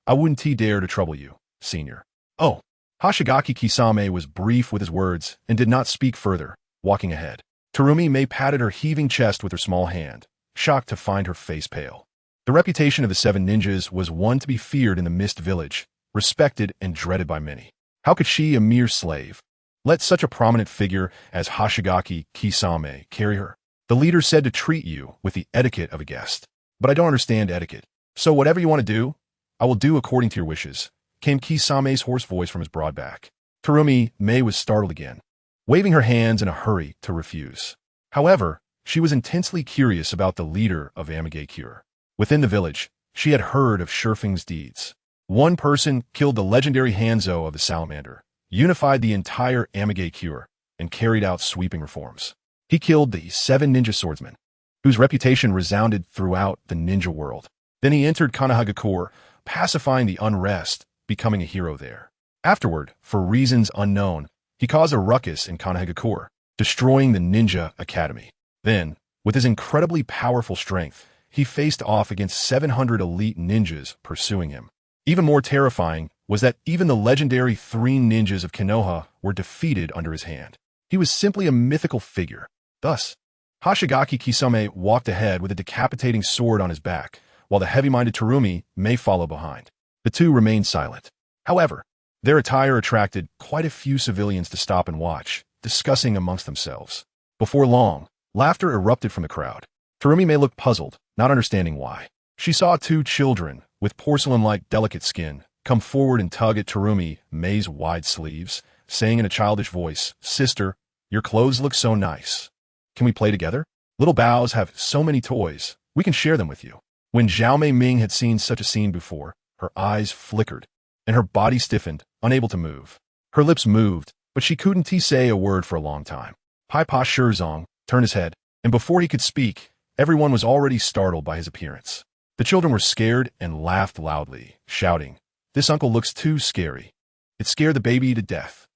A: I wouldn't dare to trouble you, senior. Oh. Hoshigaki Kisame was brief with his words and did not speak further, walking ahead. Terumi Mei patted her heaving chest with her small hand, shocked to find her face pale. The reputation of the 7 ninjas was one to be feared in the Mist Village, respected and dreaded by many. How could she, a mere slave, let such a prominent figure as Hoshigaki Kisame carry her? The leader said to treat you with the etiquette of a guest. But I don't understand etiquette. So whatever you want to do, I will do according to your wishes, came Kisame's hoarse voice from his broad back. Terumi Mei was startled again, waving her hands in a hurry to refuse. However, she was intensely curious about the leader of Amigakure. Within the village, she had heard of Shifeng's deeds. 1 person killed the legendary Hanzo of the Salamander, unified the entire Amigakure, and carried out sweeping reforms. He killed the 7 ninja swordsmen, whose reputation resounded throughout the ninja world. Then he entered Konohagakure, pacifying the unrest, becoming a hero there. Afterward, for reasons unknown, he caused a ruckus in Konohagakure, destroying the Ninja Academy. Then, with his incredibly powerful strength, he faced off against 700 elite ninjas pursuing him. Even more terrifying was that even the legendary 3 ninjas of Konoha were defeated under his hand. He was simply a mythical figure. Thus, Hoshigaki Kisame walked ahead with a decapitating sword on his back, while the heavy-minded Terumi Mei follow behind. The 2 remained silent. However, their attire attracted quite a few civilians to stop and watch, discussing amongst themselves. Before long, laughter erupted from the crowd. Terumi Mei looked puzzled, not understanding why. She saw 2 children, with porcelain-like delicate skin, come forward and tug at Terumi Mei's wide sleeves, saying in a childish voice, Sister, Your clothes look so nice. Can we play together? Little Baos have so many toys. We can share them with you. When Zhao Mei Ming had seen such a scene before, her eyes flickered, and her body stiffened, unable to move. Her lips moved, but she couldn't say a word for a long time. Pai Pa Shizong turned his head, and before he could speak, everyone was already startled by his appearance. The children were scared and laughed loudly, shouting, "This uncle looks too scary." It scared the baby to death.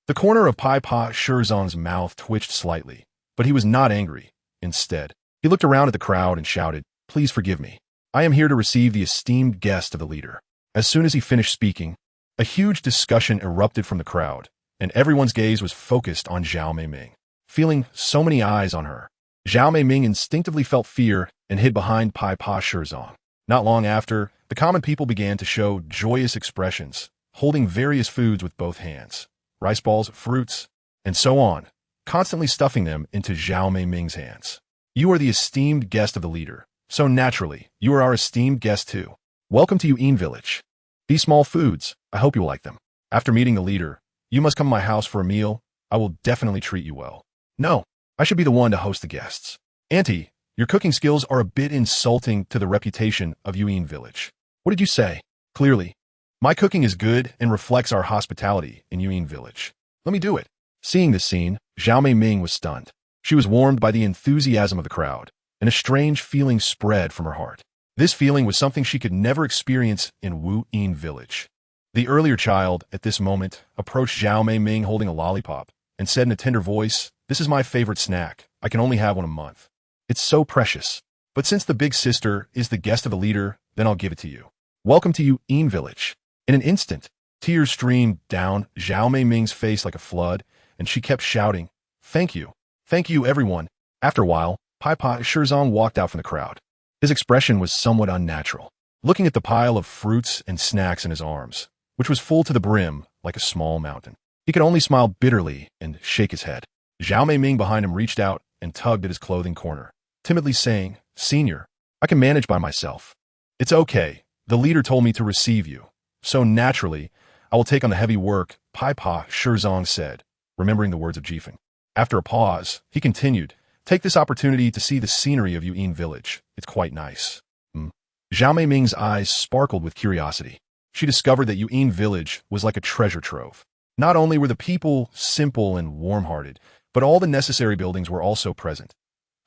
A: The corner of Pai Pa Shizong's mouth twitched slightly, but he was not angry. Instead, he looked around at the crowd and shouted, "Please forgive me. I am here to receive the esteemed guest of the leader." As soon as he finished speaking, a huge discussion erupted from the crowd, and everyone's gaze was focused on Zhao Mei Ming. Feeling so many eyes on her, Zhao Mei Ming instinctively felt fear and hid behind Pai Pa Shizong. Not long after, the common people began to show joyous expressions, holding various foods with both hands, rice balls, fruits, and so on, constantly stuffing them into Zhao Mei Ming's hands. You are the esteemed guest of the leader, so naturally, you are our esteemed guest too. Welcome to Yu'in Village. These small foods, I hope you will like them. After meeting the leader, you must come to my house for a meal. I will definitely treat you well. No, I should be the one to host the guests. Auntie, your cooking skills are a bit insulting to the reputation of Yu'in Village. What did you say? Clearly, my cooking is good and reflects our hospitality in Yu'in Village. Let me do it. Seeing this scene, Zhao Mei Ming was stunned. She was warmed by the enthusiasm of the crowd, and a strange feeling spread from her heart. This feeling was something she could never experience in Yu'in Village. The earlier child, at this moment, approached Zhao Mei Ming holding a lollipop and said in a tender voice, "This is my favorite snack. I can only have one a month. It's so precious. But since the big sister is the guest of the leader, then I'll give it to you. Welcome to Yu'in Village." In an instant, tears streamed down Zhao Mei Ming's face like a flood, and she kept shouting, "Thank you. Thank you, everyone." After a while, Pai Pa Shizong walked out from the crowd. His expression was somewhat unnatural, looking at the pile of fruits and snacks in his arms, which was full to the brim like a small mountain. He could only smile bitterly and shake his head. Zhao Mei Ming behind him reached out and tugged at his clothing corner, timidly saying, "Senior, I can manage by myself." "It's okay. The leader told me to receive you. So naturally, I will take on the heavy work," Pai Pa Shizong said, remembering the words of Jifeng. After a pause, he continued, "Take this opportunity to see the scenery of Yu'in Village. It's quite nice." Zhao Mei Ming's eyes sparkled with curiosity. She discovered that Yu'in Village was like a treasure trove. Not only were the people simple and warm-hearted, but all the necessary buildings were also present.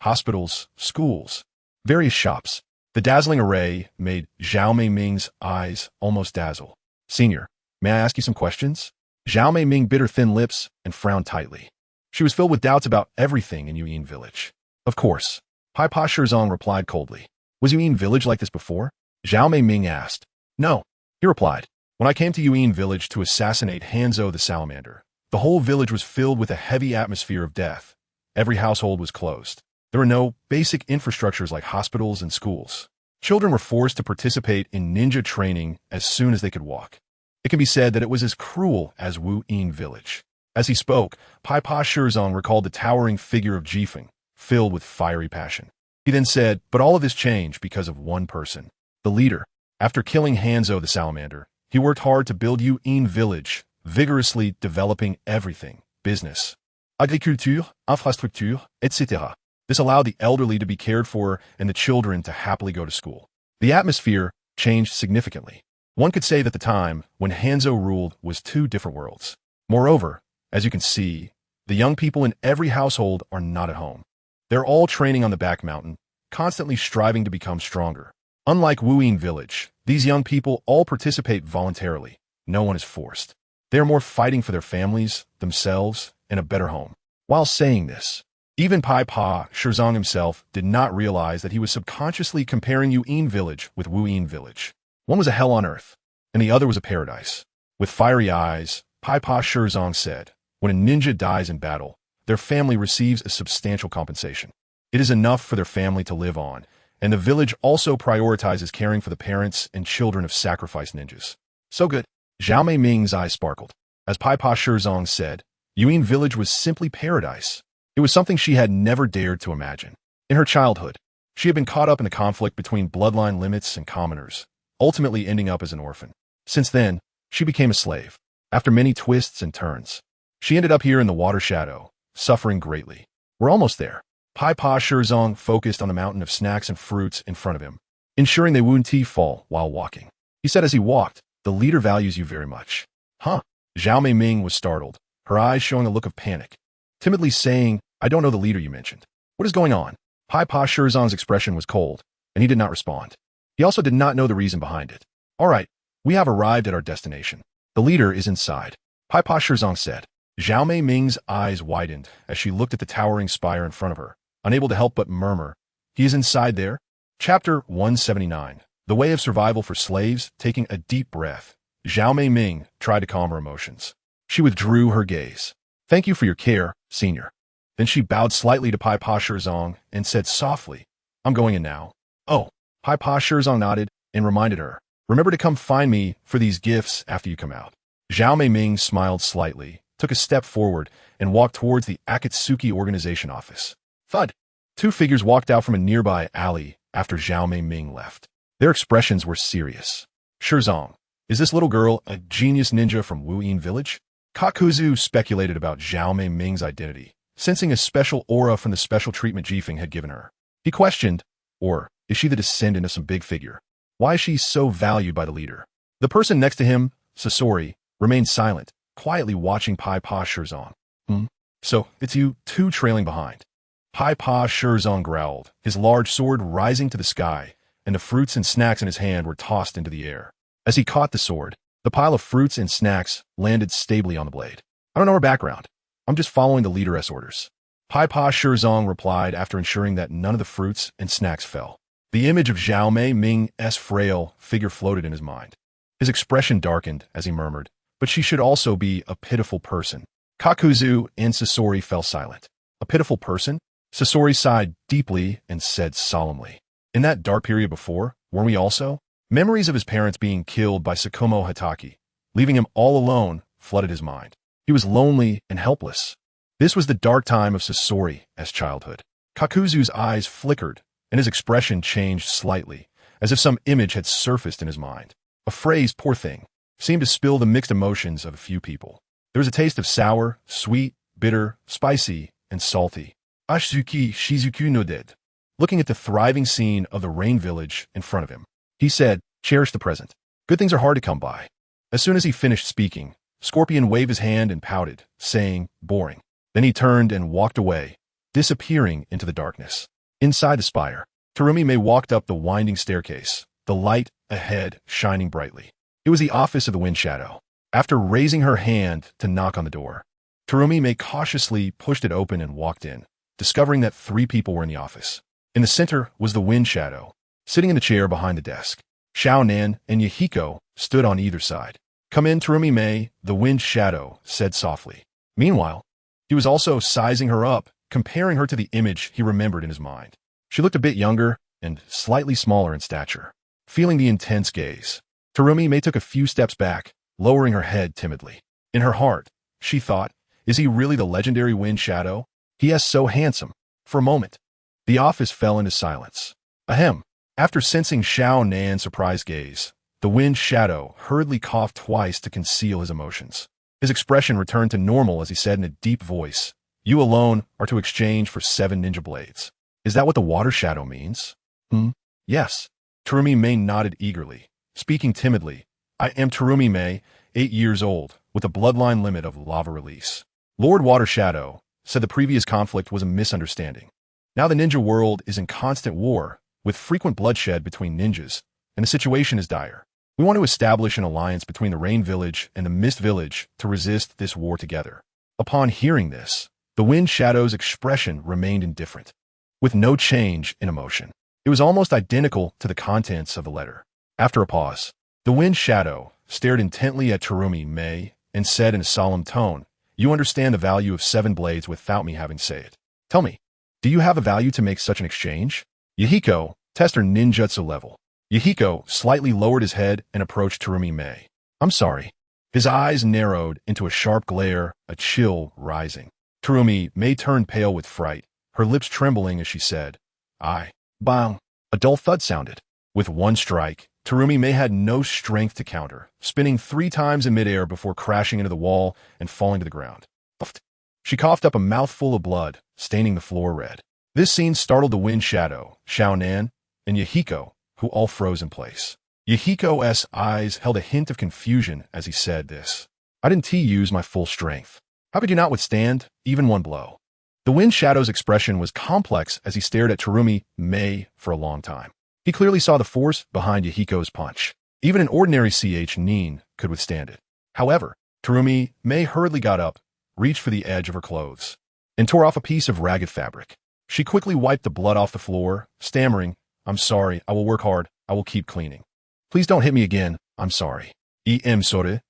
A: Hospitals, schools, various shops. The dazzling array made Zhao Mei Ming's eyes almost dazzle. "Senior, may I ask you some questions?" Zhao Mei Ming bit her thin lips and frowned tightly. She was filled with doubts about everything in Yu'in Village. "Of course," Pai Pa Shizong replied coldly. "Was Yu'in Village like this before?" Zhao Mei Ming asked. "No," he replied. "When I came to Yu'in Village to assassinate Hanzo the Salamander, the whole village was filled with a heavy atmosphere of death. Every household was closed. There were no basic infrastructures like hospitals and schools. Children were forced to participate in ninja training as soon as they could walk. It can be said that it was as cruel as Yu'in Village." As he spoke, Pai Pa Shizong recalled the towering figure of Jifeng, filled with fiery passion. He then said, "But all of this changed because of one person, the leader. After killing Hanzo the Salamander, he worked hard to build Yu'in Village, vigorously developing everything, business, agriculture, infrastructure, etc. This allowed the elderly to be cared for and the children to happily go to school. The atmosphere changed significantly. One could say that the time when Hanzo ruled was two different worlds. Moreover, as you can see, the young people in every household are not at home. They're all training on the back mountain, constantly striving to become stronger. Unlike Yu'in Village, these young people all participate voluntarily. No one is forced. They are more fighting for their families, themselves, and a better home. While saying this, even Pai Pa Shizong himself did not realize that he was subconsciously comparing Yu'in Village with Yu'in Village. One was a hell on earth, and the other was a paradise. With fiery eyes, Pai Pa Shizong said, "When a ninja dies in battle, their family receives a substantial compensation. It is enough for their family to live on, and the village also prioritizes caring for the parents and children of sacrificed ninjas." So good. Zhao Mei Ming's eyes sparkled. As Pai Pa Shizong said, Yu'in Village was simply paradise. It was something she had never dared to imagine. In her childhood, she had been caught up in the conflict between bloodline limits and commoners, ultimately ending up as an orphan. Since then, she became a slave. After many twists and turns, she ended up here in the water shadow, suffering greatly. We're almost there. Pai Pa Shirzong focused on the mountain of snacks and fruits in front of him, ensuring they wouldn't fall while walking. He said as he walked, "The leader values you very much." Huh? Zhao Mei Ming was startled, her eyes showing a look of panic, timidly saying, "I don't know the leader you mentioned. What is going on?" Pai Pa Shirzong's expression was cold, and he did not respond. He also did not know the reason behind it. "All right, we have arrived at our destination. The leader is inside," Pai Pa Shirzong said. Zhao Mei Ming's eyes widened as she looked at the towering spire in front of her, unable to help but murmur, "He is inside there?" Chapter 179. The Way of Survival for Slaves. Taking a deep breath, Zhao Mei Ming tried to calm her emotions. She withdrew her gaze. "Thank you for your care, senior." Then she bowed slightly to Pai Pa Shirzong and said softly, "I'm going in now." "Oh." Pai Pa Shirzong nodded and reminded her, "Remember to come find me for these gifts after you come out." Zhao Mei Ming smiled slightly, took a step forward, and walked towards the Akatsuki organization office. Thud! Two figures walked out from a nearby alley after Zhao Mei Ming left. Their expressions were serious. "Shirzong, is this little girl a genius ninja from Wuyin village?" Kakuzu speculated about Zhao Mei Ming's identity, sensing a special aura from the special treatment Jifeng had given her. He questioned, "Or is she the descendant of some big figure? Why is she so valued by the leader?" The person next to him, Sasori, remained silent, quietly watching Pai Pa Shirzong. So, it's you two trailing behind." Pai Pa Shirzong growled, his large sword rising to the sky, and the fruits and snacks in his hand were tossed into the air. As he caught the sword, the pile of fruits and snacks landed stably on the blade. "I don't know her background. I'm just following the leaderess orders." Pai Pa Shirzong replied after ensuring that none of the fruits and snacks fell. The image of Zhao Mei Ming's frail figure floated in his mind. His expression darkened as he murmured, "But she should also be a pitiful person." Kakuzu and Sasori fell silent. "A pitiful person?" Sasori sighed deeply and said solemnly, "In that dark period before, weren't we also?" Memories of his parents being killed by Sakomo Hataki, leaving him all alone, flooded his mind. He was lonely and helpless. This was the dark time of Sasori's childhood. Kakuzu's eyes flickered, and his expression changed slightly, as if some image had surfaced in his mind. A phrase, "poor thing," seemed to spill the mixed emotions of a few people. There was a taste of sour, sweet, bitter, spicy, and salty. Ashizuki Shizuku no dead. Looking at the thriving scene of the rain village in front of him, he said, "Cherish the present. Good things are hard to come by." As soon as he finished speaking, Scorpion waved his hand and pouted, saying, "Boring." Then he turned and walked away, disappearing into the darkness. Inside the spire, Terumi Mei walked up the winding staircase, the light ahead shining brightly. It was the office of the Wind Shadow. After raising her hand to knock on the door, Terumi Mei cautiously pushed it open and walked in, discovering that 3 people were in the office. In the center was the Wind Shadow, sitting in the chair behind the desk. Xiao Nan and Yahiko stood on either side. "Come in, Terumi Mei," the Wind Shadow said softly. Meanwhile, he was also sizing her up, comparing her to the image he remembered in his mind. She looked a bit younger and slightly smaller in stature. Feeling the intense gaze, Terumi Mei took a few steps back, lowering her head timidly. In her heart, she thought, is he really the legendary Wind Shadow? He is so handsome. For a moment, the office fell into silence. Ahem. After sensing Xiao Nan's surprised gaze, the Wind Shadow hurriedly coughed twice to conceal his emotions. His expression returned to normal as he said in a deep voice, "You alone are to exchange for 7 ninja blades. Is that what the Water Shadow means?" Yes. Terumi Mei nodded eagerly, speaking timidly. "I am Terumi Mei, 8 years old, with a bloodline limit of lava release." Lord Water Shadow said the previous conflict was a misunderstanding. Now the ninja world is in constant war, with frequent bloodshed between ninjas, and the situation is dire. We want to establish an alliance between the Rain Village and the Mist Village to resist this war together. Upon hearing this, the Wind Shadow's expression remained indifferent, with no change in emotion. It was almost identical to the contents of the letter. After a pause, the Wind Shadow stared intently at Terumi Mei and said in a solemn tone, "You understand the value of 7 blades without me having to say it. Tell me, do you have a value to make such an exchange?" Yahiko, test her ninjutsu level. Yahiko slightly lowered his head and approached Terumi Mei. "I'm sorry." His eyes narrowed into a sharp glare, a chill rising. Terumi Mei turned pale with fright, her lips trembling as she said, Bang. A dull thud sounded. With one strike, Terumi Mei had no strength to counter, spinning 3 times in midair before crashing into the wall and falling to the ground. She coughed up a mouthful of blood, staining the floor red. This scene startled the Wind Shadow, Nan, and Yahiko, who all froze in place. Yahiko's eyes held a hint of confusion as he said this. I didn't use my full strength. How could you not withstand even one blow? The Wind Shadow's expression was complex as he stared at Terumi Mei for a long time. He clearly saw the force behind Yahiko's punch. Even an ordinary Nin could withstand it. However, Terumi Mei hurriedly got up, reached for the edge of her clothes, and tore off a piece of ragged fabric. She quickly wiped the blood off the floor, stammering, I'm sorry, I will work hard, I will keep cleaning. Please don't hit me again, I'm sorry. Em sorry.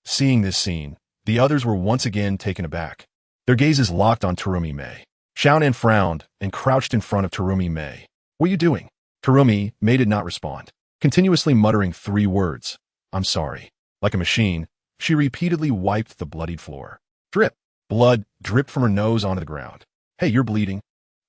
A: Seeing this scene, the others were once again taken aback. Their gazes locked on Terumi Mei. Nan frowned and crouched in front of Terumi Mei. What are you doing? Terumi Mei did not respond, continuously muttering 3 words. I'm sorry. Like a machine, she repeatedly wiped the bloodied floor. Drip. Blood dripped from her nose onto the ground. Hey, you're bleeding.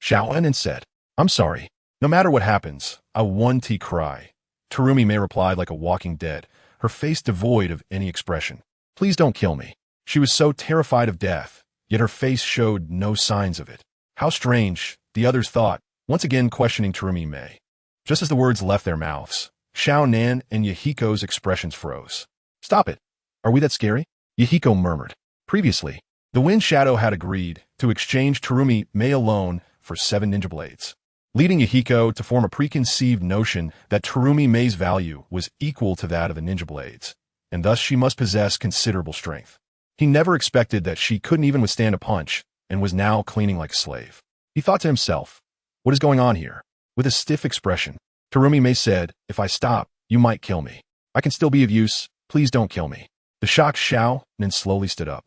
A: Nan said. I'm sorry. No matter what happens, I won't cry. Terumi Mei replied like a walking dead, her face devoid of any expression. Please don't kill me. She was so terrified of death, yet her face showed no signs of it. How strange, the others thought, once again questioning Terumi Mei. Just as the words left their mouths, Nan and Yahiko's expressions froze. Stop it. Are we that scary? Yahiko murmured. Previously, the Wind Shadow had agreed to exchange Terumi Mei alone for 7 ninja blades, leading Yahiko to form a preconceived notion that Terumi Mei's value was equal to that of the ninja blades, and thus she must possess considerable strength. He never expected that she couldn't even withstand a punch and was now cleaning like a slave. He thought to himself, what is going on here? With a stiff expression, Terumi Mei said, if I stop, you might kill me. I can still be of use. Please don't kill me. The shocked Nan slowly stood up.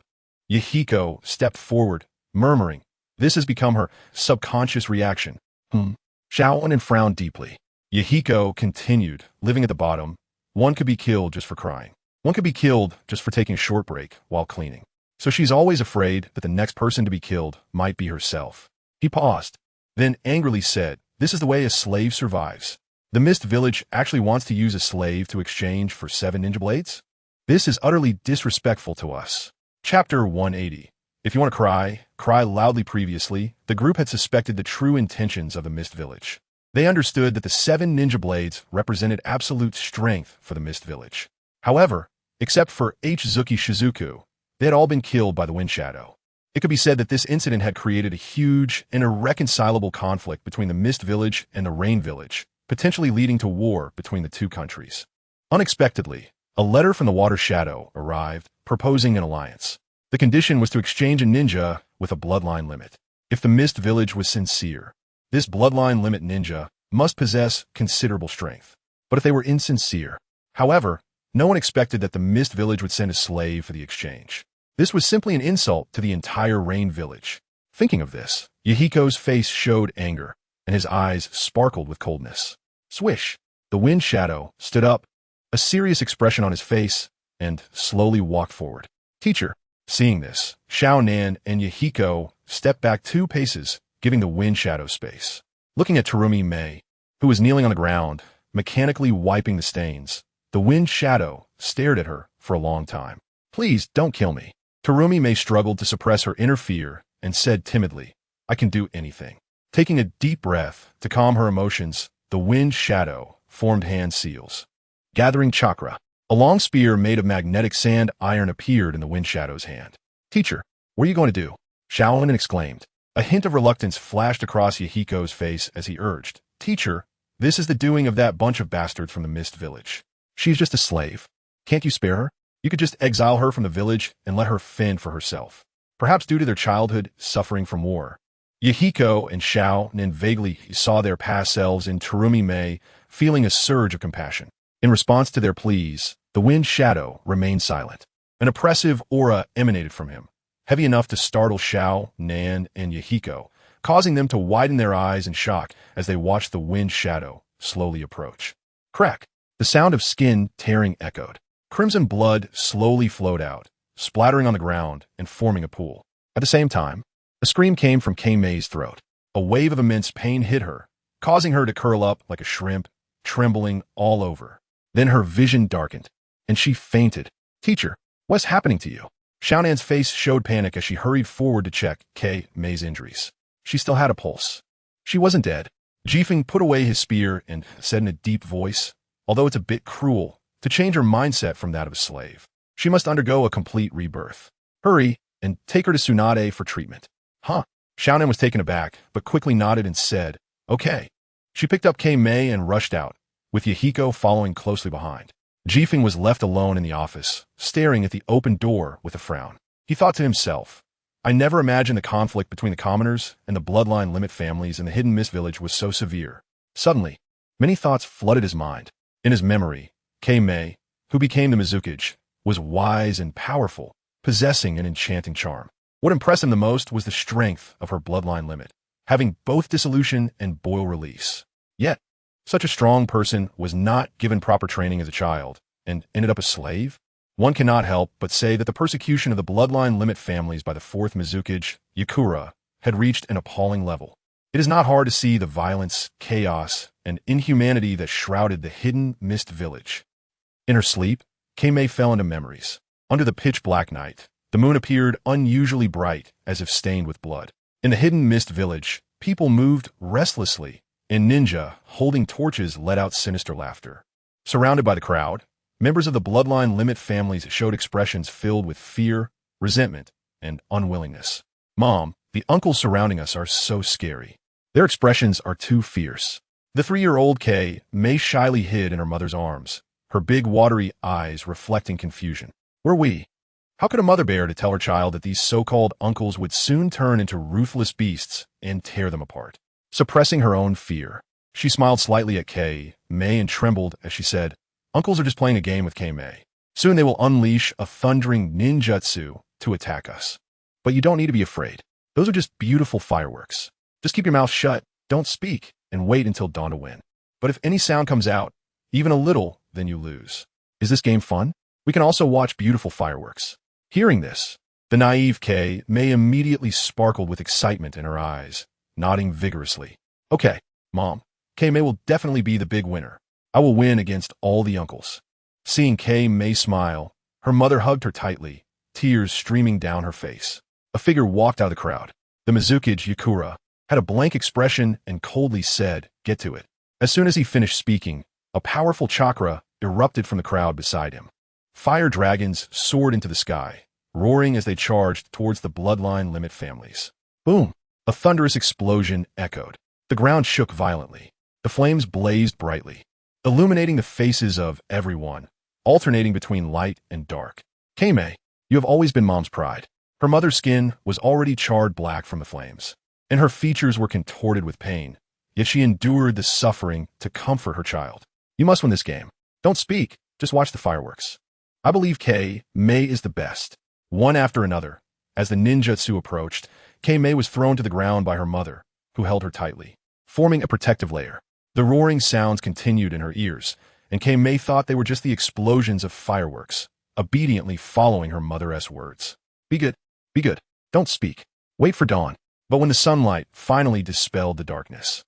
A: Yahiko stepped forward, murmuring, this has become her subconscious reaction. Nan frowned deeply. Yahiko continued, living at the bottom. One could be killed just for crying. One could be killed just for taking a short break while cleaning. So she's always afraid that the next person to be killed might be herself. He paused, then angrily said, this is the way a slave survives. The Mist Village actually wants to use a slave to exchange for 7 ninja blades? This is utterly disrespectful to us. Chapter 180. If you want to cry, cry loudly. Previously, the group had suspected the true intentions of the Mist Village. They understood that the 7 ninja blades represented absolute strength for the Mist Village. However, except for Zuki Shizuku, they had all been killed by the Wind Shadow. It could be said that this incident had created a huge and irreconcilable conflict between the Mist Village and the Rain Village, potentially leading to war between the 2 countries. Unexpectedly, a letter from the Water Shadow arrived, proposing an alliance. The condition was to exchange a ninja with a bloodline limit. If the Mist Village was sincere, this bloodline limit ninja must possess considerable strength. But if they were insincere, however, no one expected that the Mist Village would send a slave for the exchange. This was simply an insult to the entire Rain Village. Thinking of this, Yahiko's face showed anger, and his eyes sparkled with coldness. Swish! The Wind Shadow stood up, a serious expression on his face, and slowly walked forward. Teacher! Seeing this, Nan and Yahiko stepped back 2 paces, giving the Wind Shadow space. Looking at Terumi Mei, who was kneeling on the ground, mechanically wiping the stains, the Wind Shadow stared at her for a long time. Please don't kill me. Terumi Mei struggled to suppress her inner fear and said timidly, I can do anything. Taking a deep breath to calm her emotions, the Wind Shadow formed hand seals. Gathering chakra, a long spear made of magnetic sand iron appeared in the Wind Shadow's hand. Teacher, what are you going to do? Nan exclaimed. A hint of reluctance flashed across Yahiko's face as he urged, Teacher, this is the doing of that bunch of bastards from the Mist Village. She's just a slave. Can't you spare her? You could just exile her from the village and let her fend for herself. Perhaps due to their childhood suffering from war. Yahiko and Nan vaguely saw their past selves in Terumi Mei, feeling a surge of compassion. In response to their pleas, the Wind Shadow remained silent. An oppressive aura emanated from him, heavy enough to startle Nan and Yahiko, causing them to widen their eyes in shock as they watched the Wind Shadow slowly approach. Crack! The sound of skin tearing echoed. Crimson blood slowly flowed out, splattering on the ground and forming a pool. At the same time, a scream came from Mei's throat. A wave of immense pain hit her, causing her to curl up like a shrimp, trembling all over. Then her vision darkened, and she fainted. Teacher, what's happening to you? Xiaonan's face showed panic as she hurried forward to check Mei's injuries. She still had a pulse. She wasn't dead. Jifeng put away his spear and said in a deep voice, although it's a bit cruel, to change her mindset from that of a slave. She must undergo a complete rebirth. Hurry, and take her to Tsunade for treatment. Huh? Xiaonan was taken aback, but quickly nodded and said, okay. She picked up Mei and rushed out, with Yahiko following closely behind. Jifeng was left alone in the office, staring at the open door with a frown. He thought to himself, I never imagined the conflict between the commoners and the bloodline limit families in the Hidden Mist Village was so severe. Suddenly, many thoughts flooded his mind. In his memory, Mei, who became the Mizukage, was wise and powerful, possessing an enchanting charm. What impressed him the most was the strength of her bloodline limit, having both dissolution and boil release. Yet, such a strong person was not given proper training as a child, and ended up a slave? One cannot help but say that the persecution of the bloodline limit families by the fourth Mizukage, Yakura, had reached an appalling level. It is not hard to see the violence, chaos, and inhumanity that shrouded the Hidden Mist Village. In her sleep, Mei fell into memories. Under the pitch-black night, the moon appeared unusually bright, as if stained with blood. In the Hidden Mist Village, people moved restlessly, and ninja, holding torches, let out sinister laughter. Surrounded by the crowd, members of the bloodline limit families showed expressions filled with fear, resentment, and unwillingness. Mom, the uncles surrounding us are so scary. Their expressions are too fierce. The 3-year-old Mei shyly hid in her mother's arms, her big watery eyes reflecting confusion. Were we? How could a mother bear to tell her child that these so-called uncles would soon turn into ruthless beasts and tear them apart? Suppressing her own fear, she smiled slightly at Mei and trembled as she said, Uncles are just playing a game with Mei. Soon they will unleash a thundering ninjutsu to attack us. But you don't need to be afraid. Those are just beautiful fireworks. Just keep your mouth shut, don't speak, and wait until dawn to win. But if any sound comes out, even a little, then you lose. Is this game fun? We can also watch beautiful fireworks. Hearing this, the naive Mei immediately sparkled with excitement in her eyes, nodding vigorously. Okay, Mom, Mei will definitely be the big winner. I will win against all the uncles. Seeing Mei smile, her mother hugged her tightly, tears streaming down her face. A figure walked out of the crowd. The Mizukage Yakura had a blank expression and coldly said, get to it. As soon as he finished speaking, a powerful chakra erupted from the crowd beside him. Fire dragons soared into the sky, roaring as they charged towards the bloodline limit families. Boom! A thunderous explosion echoed. The ground shook violently. The flames blazed brightly, illuminating the faces of everyone, alternating between light and dark. Mei, you have always been Mom's pride. Her mother's skin was already charred black from the flames, and her features were contorted with pain, yet she endured the suffering to comfort her child. You must win this game. Don't speak, just watch the fireworks. I believe Mei is the best. One after another, as the ninjutsu approached, Mei was thrown to the ground by her mother, who held her tightly, forming a protective layer. The roaring sounds continued in her ears, and Mei thought they were just the explosions of fireworks, obediently following her mother's words. Be good, don't speak, wait for dawn. But when the sunlight finally dispelled the darkness,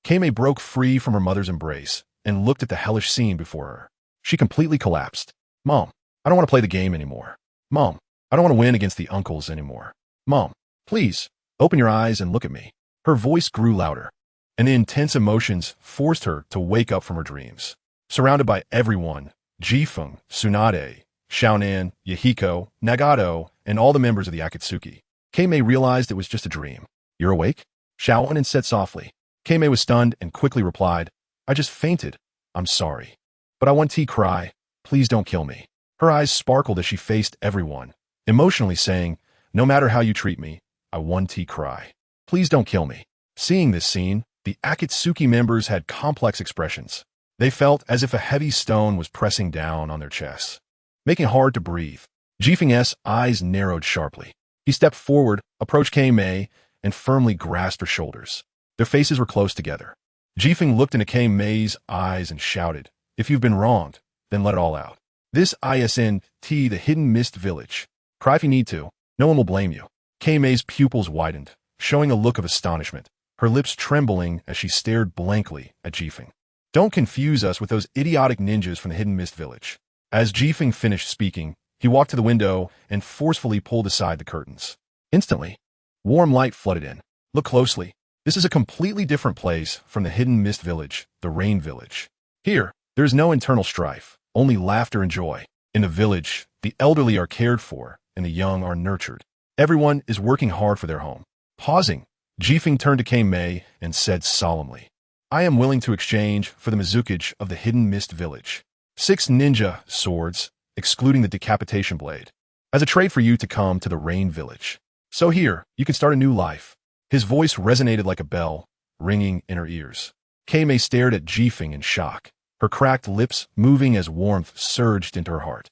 A: Mei broke free from her mother's embrace and looked at the hellish scene before her. She completely collapsed. Mom, I don't want to play the game anymore. Mom, I don't want to win against the uncles anymore. Mom, please, open your eyes and look at me. Her voice grew louder, and the intense emotions forced her to wake up from her dreams. Surrounded by everyone, Jifeng, Tsunade, Xiaonan, Yahiko, Nagato, and all the members of the Akatsuki, Mei realized it was just a dream. You're awake? Xiaonan said softly. Mei was stunned and quickly replied, I just fainted. I'm sorry. But I want to cry. Please don't kill me. Her eyes sparkled as she faced everyone, emotionally saying, no matter how you treat me, I want to cry. Please don't kill me. Seeing this scene, the Akatsuki members had complex expressions. They felt as if a heavy stone was pressing down on their chests, making it hard to breathe. Jifeng's eyes narrowed sharply. He stepped forward, approached Mei, and firmly grasped her shoulders. Their faces were close together. Jifeng looked into Mei's eyes and shouted, if you've been wronged, then let it all out. This isn't the Hidden Mist Village. Cry if you need to. No one will blame you. Mei's pupils widened, showing a look of astonishment, her lips trembling as she stared blankly at Jifeng. Don't confuse us with those idiotic ninjas from the Hidden Mist Village. As Jifeng finished speaking, He walked to the window and forcefully pulled aside the curtains. Instantly, warm light flooded in. Look closely. This is a completely different place from the hidden mist village, the rain village. Here, there is no internal strife, only laughter and joy. In the village, the elderly are cared for and the young are nurtured. Everyone is working hard for their home. Pausing, Jifeng turned to Kei-mei and said solemnly, I am willing to exchange for the Mizukage of the hidden mist village. 6 ninja swords, excluding the decapitation blade, as a trade for you to come to the rain village. So here, you can start a new life. His voice resonated like a bell, ringing in her ears. Kei-mei stared at Jifeng in shock, her cracked lips moving as warmth surged into her heart.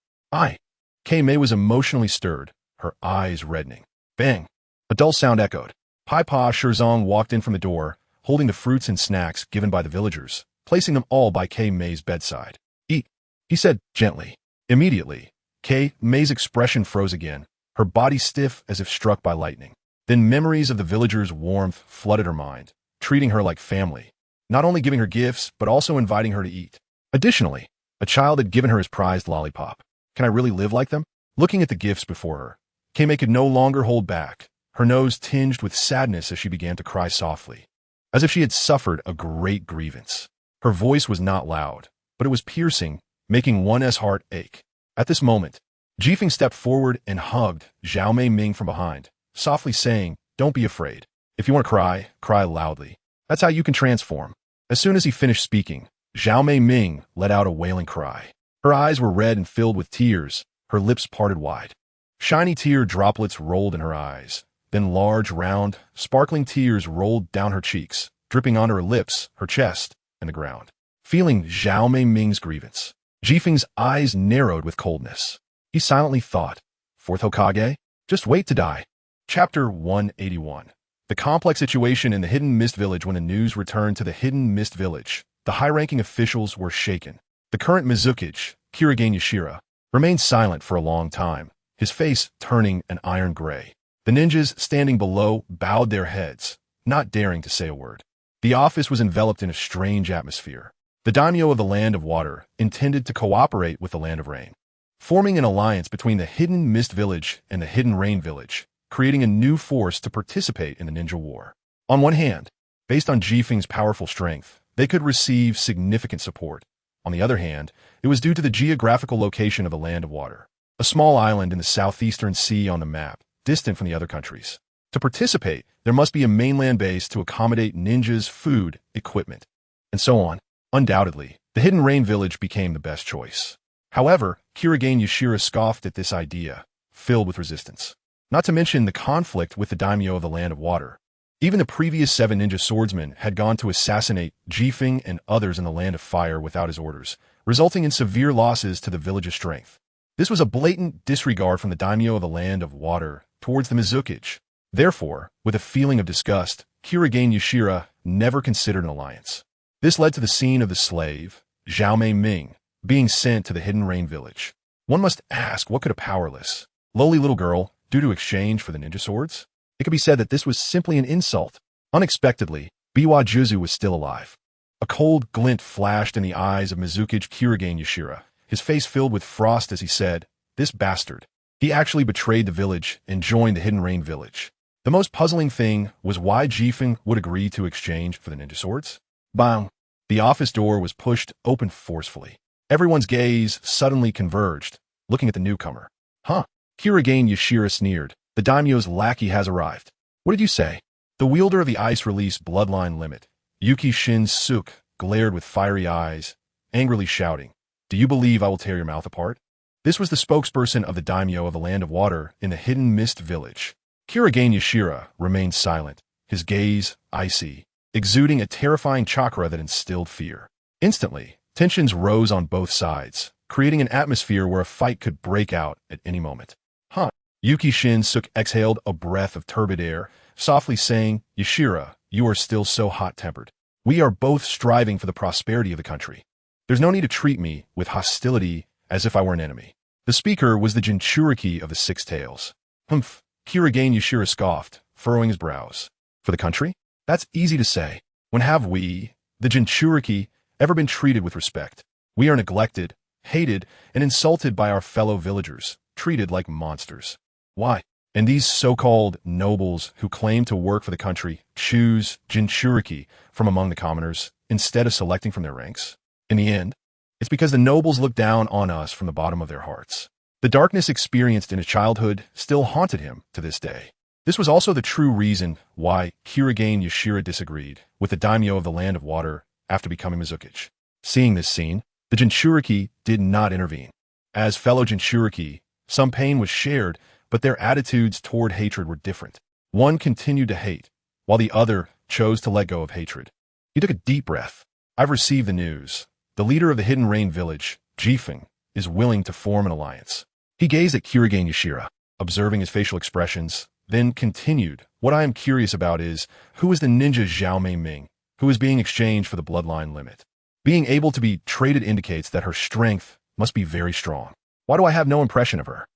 A: Kei-mei was emotionally stirred, her eyes reddening. Bang! A dull sound echoed. Pai-Pa Shirzong walked in from the door, holding the fruits and snacks given by the villagers, placing them all by Kei-mei's bedside. Eat, he said gently. Immediately, Kei-mei's expression froze again, her body stiff as if struck by lightning. Then memories of the villagers' warmth flooded her mind, treating her like family, not only giving her gifts, but also inviting her to eat. Additionally, a child had given her his prized lollipop. Can I really live like them? Looking at the gifts before her, Kei-mei could no longer hold back, her nose tinged with sadness as she began to cry softly, as if she had suffered a great grievance. Her voice was not loud, but it was piercing, making one's heart ache. At this moment, Jifeng stepped forward and hugged Zhao Mei-ming from behind, softly saying, Don't be afraid. If you want to cry, cry loudly. That's how you can transform. As soon as he finished speaking, Zhao Mei-ming let out a wailing cry. Her eyes were red and filled with tears, her lips parted wide. Shiny tear droplets rolled in her eyes. Then large, round, sparkling tears rolled down her cheeks, dripping onto her lips, her chest, and the ground. Feeling Zhao Mei-ming's grievance, Jifeng's eyes narrowed with coldness. He silently thought, 4th Hokage? Just wait to die. Chapter 181. The complex situation in the Hidden Mist Village. When the news returned to the Hidden Mist Village, the high-ranking officials were shaken. The current Mizukage, Kirigane Yashira, remained silent for a long time, his face turning an iron gray. The ninjas standing below bowed their heads, not daring to say a word. The office was enveloped in a strange atmosphere. The daimyo of the Land of Water intended to cooperate with the Land of Rain, forming an alliance between the Hidden Mist Village and the Hidden Rain Village, creating a new force to participate in the ninja war. On one hand, based on Jifeng's powerful strength, they could receive significant support. On the other hand, it was due to the geographical location of the Land of Water, a small island in the southeastern sea on the map, distant from the other countries. To participate, there must be a mainland base to accommodate ninjas, food, equipment, and so on. Undoubtedly, the Hidden Rain Village became the best choice. However, Kirigane Yashira scoffed at this idea, filled with resistance. Not to mention the conflict with the daimyo of the Land of Water. Even the previous 7 ninja swordsmen had gone to assassinate Jifeng and others in the Land of Fire without his orders, resulting in severe losses to the village's strength. This was a blatant disregard from the daimyo of the Land of Water towards the Mizukage. Therefore, with a feeling of disgust, Kirigane Yashira never considered an alliance. This led to the scene of the slave, Zhao Mei-ming, being sent to the Hidden Rain Village. One must ask, what could a powerless, lowly little girl do to exchange for the ninja swords? It could be said that this was simply an insult. Unexpectedly, Biwa Juzu was still alive. A cold glint flashed in the eyes of Mizukage Kirigane Yashira, his face filled with frost as he said, This bastard. He actually betrayed the village and joined the Hidden Rain Village. The most puzzling thing was why Jifeng would agree to exchange for the ninja swords. Bang! The office door was pushed open forcefully. Everyone's gaze suddenly converged, looking at the newcomer. Huh? Kirigane Yashira sneered. The daimyo's lackey has arrived. What did you say? The wielder of the ice release bloodline limit, Yuki Shin-suk, glared with fiery eyes, angrily shouting, Do you believe I will tear your mouth apart? This was the spokesperson of the daimyo of the Land of Water in the Hidden Mist Village. Kirigane Yashira remained silent, his gaze icy, exuding a terrifying chakra that instilled fear. Instantly, tensions rose on both sides, creating an atmosphere where a fight could break out at any moment. Huh? Yuki Shin-suk exhaled a breath of turbid air, softly saying, Yashira, you are still so hot-tempered. We are both striving for the prosperity of the country. There's no need to treat me with hostility as if I were an enemy. The speaker was the Jinchuriki of the Six Tails. Humph, Kirigane Yashira scoffed, furrowing his brows. For the country? That's easy to say. When have we, the Jinchuriki, ever been treated with respect? We are neglected, hated, and insulted by our fellow villagers, treated like monsters. Why? And these so-called nobles who claim to work for the country choose Jinchuriki from among the commoners instead of selecting from their ranks. In the end, it's because the nobles look down on us from the bottom of their hearts. The darkness experienced in his childhood still haunted him to this day. This was also the true reason why Kirigane Yashira disagreed with the daimyo of the Land of Water after becoming Mizukage. Seeing this scene, the Jinchuriki did not intervene. As fellow Jinchuriki, some pain was shared, but their attitudes toward hatred were different. One continued to hate, while the other chose to let go of hatred. He took a deep breath. I've received the news. The leader of the Hidden Rain village, Jifeng, is willing to form an alliance. He gazed at Kirigane Yashira, observing his facial expressions, then continued, what I am curious about is, who is the ninja Zhao Mei-ming, who is being exchanged for the bloodline limit? Being able to be traded indicates that her strength must be very strong. Why do I have no impression of her?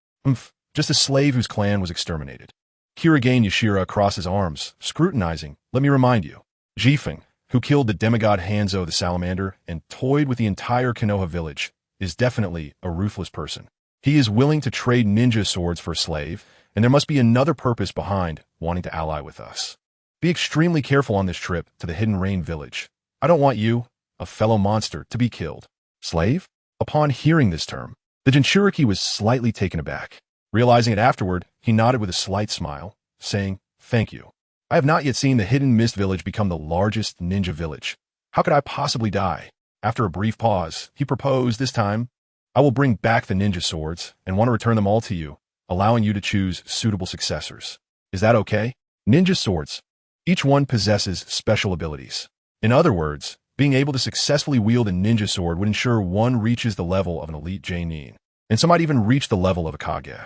A: Just a slave whose clan was exterminated. Kirigane Yashira crossed his arms, scrutinizing, let me remind you, Jifeng, who killed the demigod Hanzo the Salamander and toyed with the entire Konoha village, is definitely a ruthless person. He is willing to trade ninja swords for a slave, and there must be another purpose behind wanting to ally with us. Be extremely careful on this trip to the Hidden Rain village. I don't want you, a fellow monster, to be killed. Slave? Upon hearing this term, the Jinchuriki was slightly taken aback. Realizing it afterward, he nodded with a slight smile, saying, thank you. I have not yet seen the Hidden Mist village become the largest ninja village. How could I possibly die? After a brief pause, he proposed this time, I will bring back the ninja swords and want to return them all to you, allowing you to choose suitable successors. Is that okay? Ninja swords. Each one possesses special abilities. In other words, being able to successfully wield a ninja sword would ensure one reaches the level of an elite Genin, and some might even reach the level of a Kage.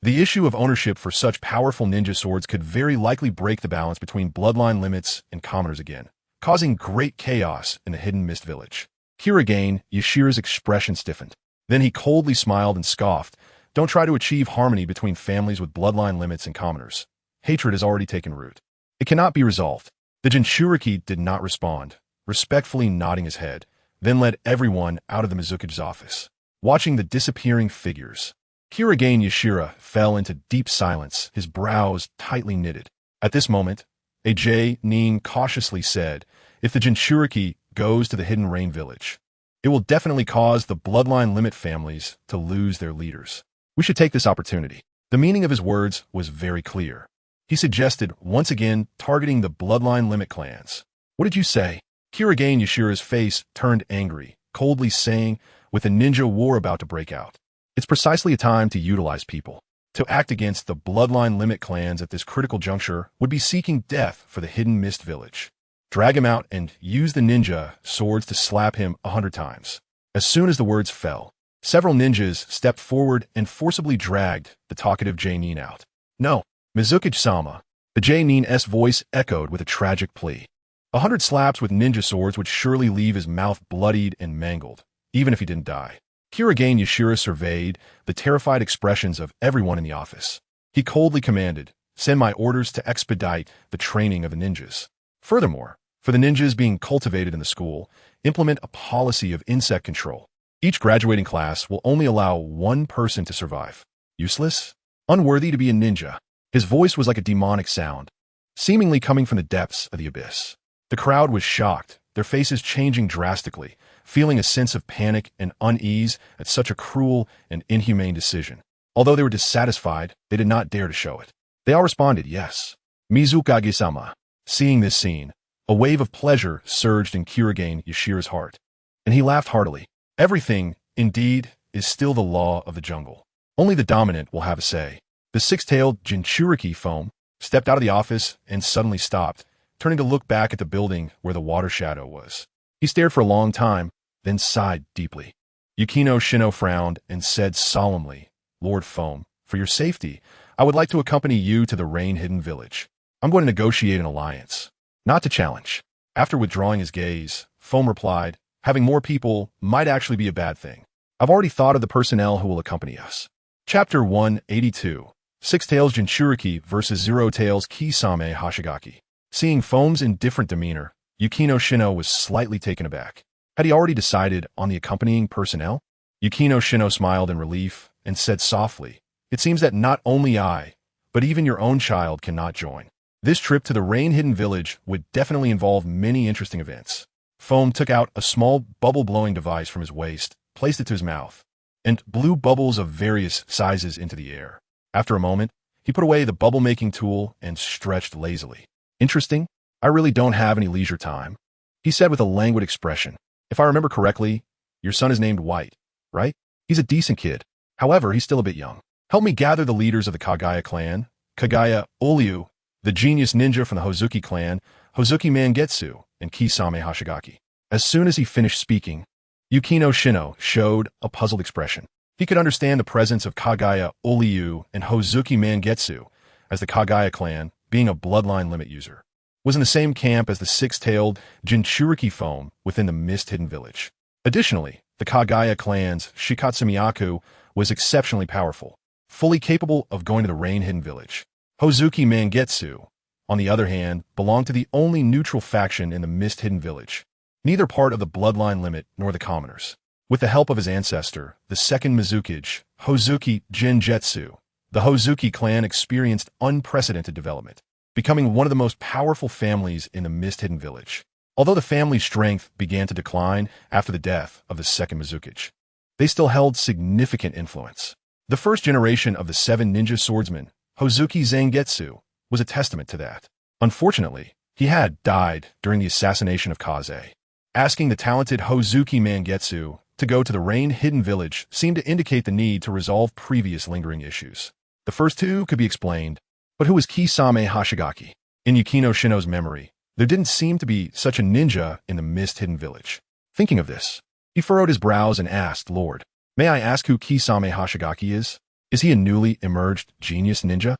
A: The issue of ownership for such powerful ninja swords could very likely break the balance between bloodline limits and commoners again, causing great chaos in the Hidden Mist village. Kirigane Yashira's expression stiffened. Then he coldly smiled and scoffed, don't try to achieve harmony between families with bloodline limits and commoners. Hatred has already taken root. It cannot be resolved. The Jinchuriki did not respond, respectfully nodding his head, then led everyone out of the Mizukage's office. Watching the disappearing figures, Kirigane Yashira fell into deep silence, his brows tightly knitted. At this moment, a Genin cautiously said, if the Jinchuriki goes to the Hidden Rain village, it will definitely cause the bloodline limit families to lose their leaders. We should take this opportunity. The meaning of his words was very clear. He suggested once again targeting the bloodline limit clans. What did you say? Kirigane Yashira's face turned angry, coldly saying, with a ninja war about to break out, it's precisely a time to utilize people. To act against the bloodline limit clans at this critical juncture would be seeking death for the Hidden Mist village. Drag him out and use the ninja swords to slap him 100 times. As soon as the words fell, several ninjas stepped forward and forcibly dragged the talkative Genin out. No, Mizukage-sama. The Genin's voice echoed with a tragic plea. 100 slaps with ninja swords would surely leave his mouth bloodied and mangled, even if he didn't die. Kirigane Yashira surveyed the terrified expressions of everyone in the office. He coldly commanded, send my orders to expedite the training of the ninjas. Furthermore, for the ninjas being cultivated in the school, implement a policy of insect control. Each graduating class will only allow one person to survive. Useless? Unworthy to be a ninja. His voice was like a demonic sound, seemingly coming from the depths of the abyss. The crowd was shocked, their faces changing drastically, feeling a sense of panic and unease at such a cruel and inhumane decision. Although they were dissatisfied, they did not dare to show it. They all responded, yes. Mizukage-sama. Seeing this scene, a wave of pleasure surged in Kirigane Yashira's heart, and he laughed heartily. Everything, indeed, is still the law of the jungle. Only the dominant will have a say. The six-tailed Jinchuriki foam stepped out of the office and suddenly stopped, turning to look back at the building where the water shadow was. He stared for a long time, then sighed deeply. Yukino Shino frowned and said solemnly, Lord Foam, for your safety, I would like to accompany you to the Rain Hidden Village. I'm going to negotiate an alliance, not to challenge. After withdrawing his gaze, Foam replied, having more people might actually be a bad thing. I've already thought of the personnel who will accompany us. Chapter 182. Six Tails Jinchuriki vs. Zero Tails Kisame Hashigaki. Seeing Foam's indifferent demeanor, Yukino Shino was slightly taken aback. Had he already decided on the accompanying personnel? Yukino Shino smiled in relief and said softly, It seems that not only I, but even your own child cannot join. This trip to the rain-hidden village would definitely involve many interesting events. Foam took out a small bubble-blowing device from his waist, placed it to his mouth, and blew bubbles of various sizes into the air. After a moment, he put away the bubble-making tool and stretched lazily. Interesting. I really don't have any leisure time, he said with a languid expression. If I remember correctly, your son is named White, right? He's a decent kid. However, he's still a bit young. Help me gather the leaders of the Kagaya clan, Kagaya Olyu, the genius ninja from the Hozuki clan, Hozuki Mangetsu, and Kisame Hashigaki. As soon as he finished speaking, Yukino Shino showed a puzzled expression. He could understand the presence of Kagaya Olyu and Hozuki Mangetsu, as the Kagaya clan, being a bloodline limit user, was in the same camp as the six-tailed Jinchuriki foam within the mist-hidden village. Additionally, the Kagaya clan's Shikatsumiyaku was exceptionally powerful, fully capable of going to the rain-hidden village. Hozuki Mangetsu, on the other hand, belonged to the only neutral faction in the mist-hidden village, neither part of the bloodline limit nor the commoners. With the help of his ancestor, the second Mizukage, Hozuki Genjetsu, the Hozuki clan experienced unprecedented development, becoming one of the most powerful families in the mist-hidden village. Although the family's strength began to decline after the death of the second Mizukage, they still held significant influence. The first generation of the seven ninja swordsmen, Hozuki Zangetsu, was a testament to that. Unfortunately, he had died during the assassination of Kaze. Asking the talented Hozuki Mangetsu to go to the rain-hidden village seemed to indicate the need to resolve previous lingering issues. The first two could be explained, but who was Kisame Hashigaki? In Yukino Shino's memory, there didn't seem to be such a ninja in the mist-hidden village. Thinking of this, he furrowed his brows and asked, Lord, may I ask who Kisame Hashigaki is? Is he a newly emerged genius ninja?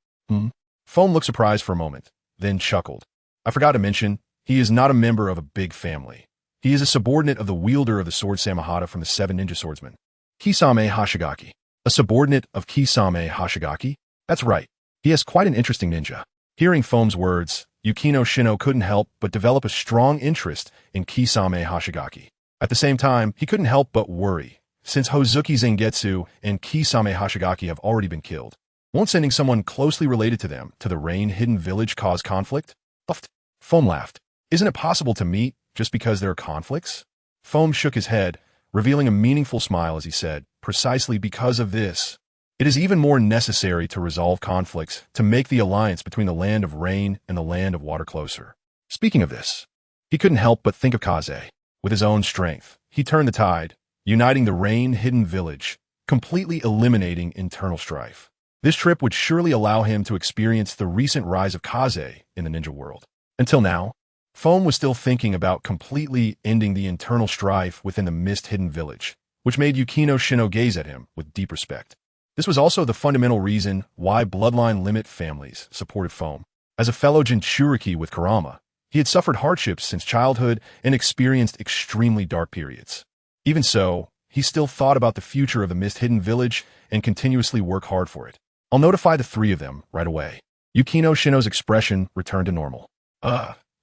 A: Foam looked surprised for a moment, then chuckled. I forgot to mention, he is not a member of a big family. He is a subordinate of the wielder of the sword Samahata from the seven ninja swordsmen. Kisame Hashigaki. A subordinate of Kisame Hashigaki? That's right. He has quite an interesting ninja. Hearing Foam's words, Yukino Shino couldn't help but develop a strong interest in Kisame Hashigaki. At the same time, he couldn't help but worry, since Hozuki Zangetsu and Kisame Hashigaki have already been killed. Won't sending someone closely related to them to the rain-hidden village cause conflict? Foam laughed. Isn't it possible to meet just because there are conflicts? Foam shook his head, revealing a meaningful smile as he said, precisely because of this, it is even more necessary to resolve conflicts to make the alliance between the land of rain and the land of water closer. Speaking of this, he couldn't help but think of Kaze. With his own strength, he turned the tide, uniting the rain-hidden village, completely eliminating internal strife. This trip would surely allow him to experience the recent rise of Kaze in the ninja world. Until now, Foam was still thinking about completely ending the internal strife within the mist-hidden village, which made Yukino Shino gaze at him with deep respect. This was also the fundamental reason why bloodline limit families supported Foam. As a fellow Jinchuriki with Kurama, he had suffered hardships since childhood and experienced extremely dark periods. Even so, he still thought about the future of the mist-hidden village and continuously worked hard for it. I'll notify the three of them right away. Yukino Shino's expression returned to normal.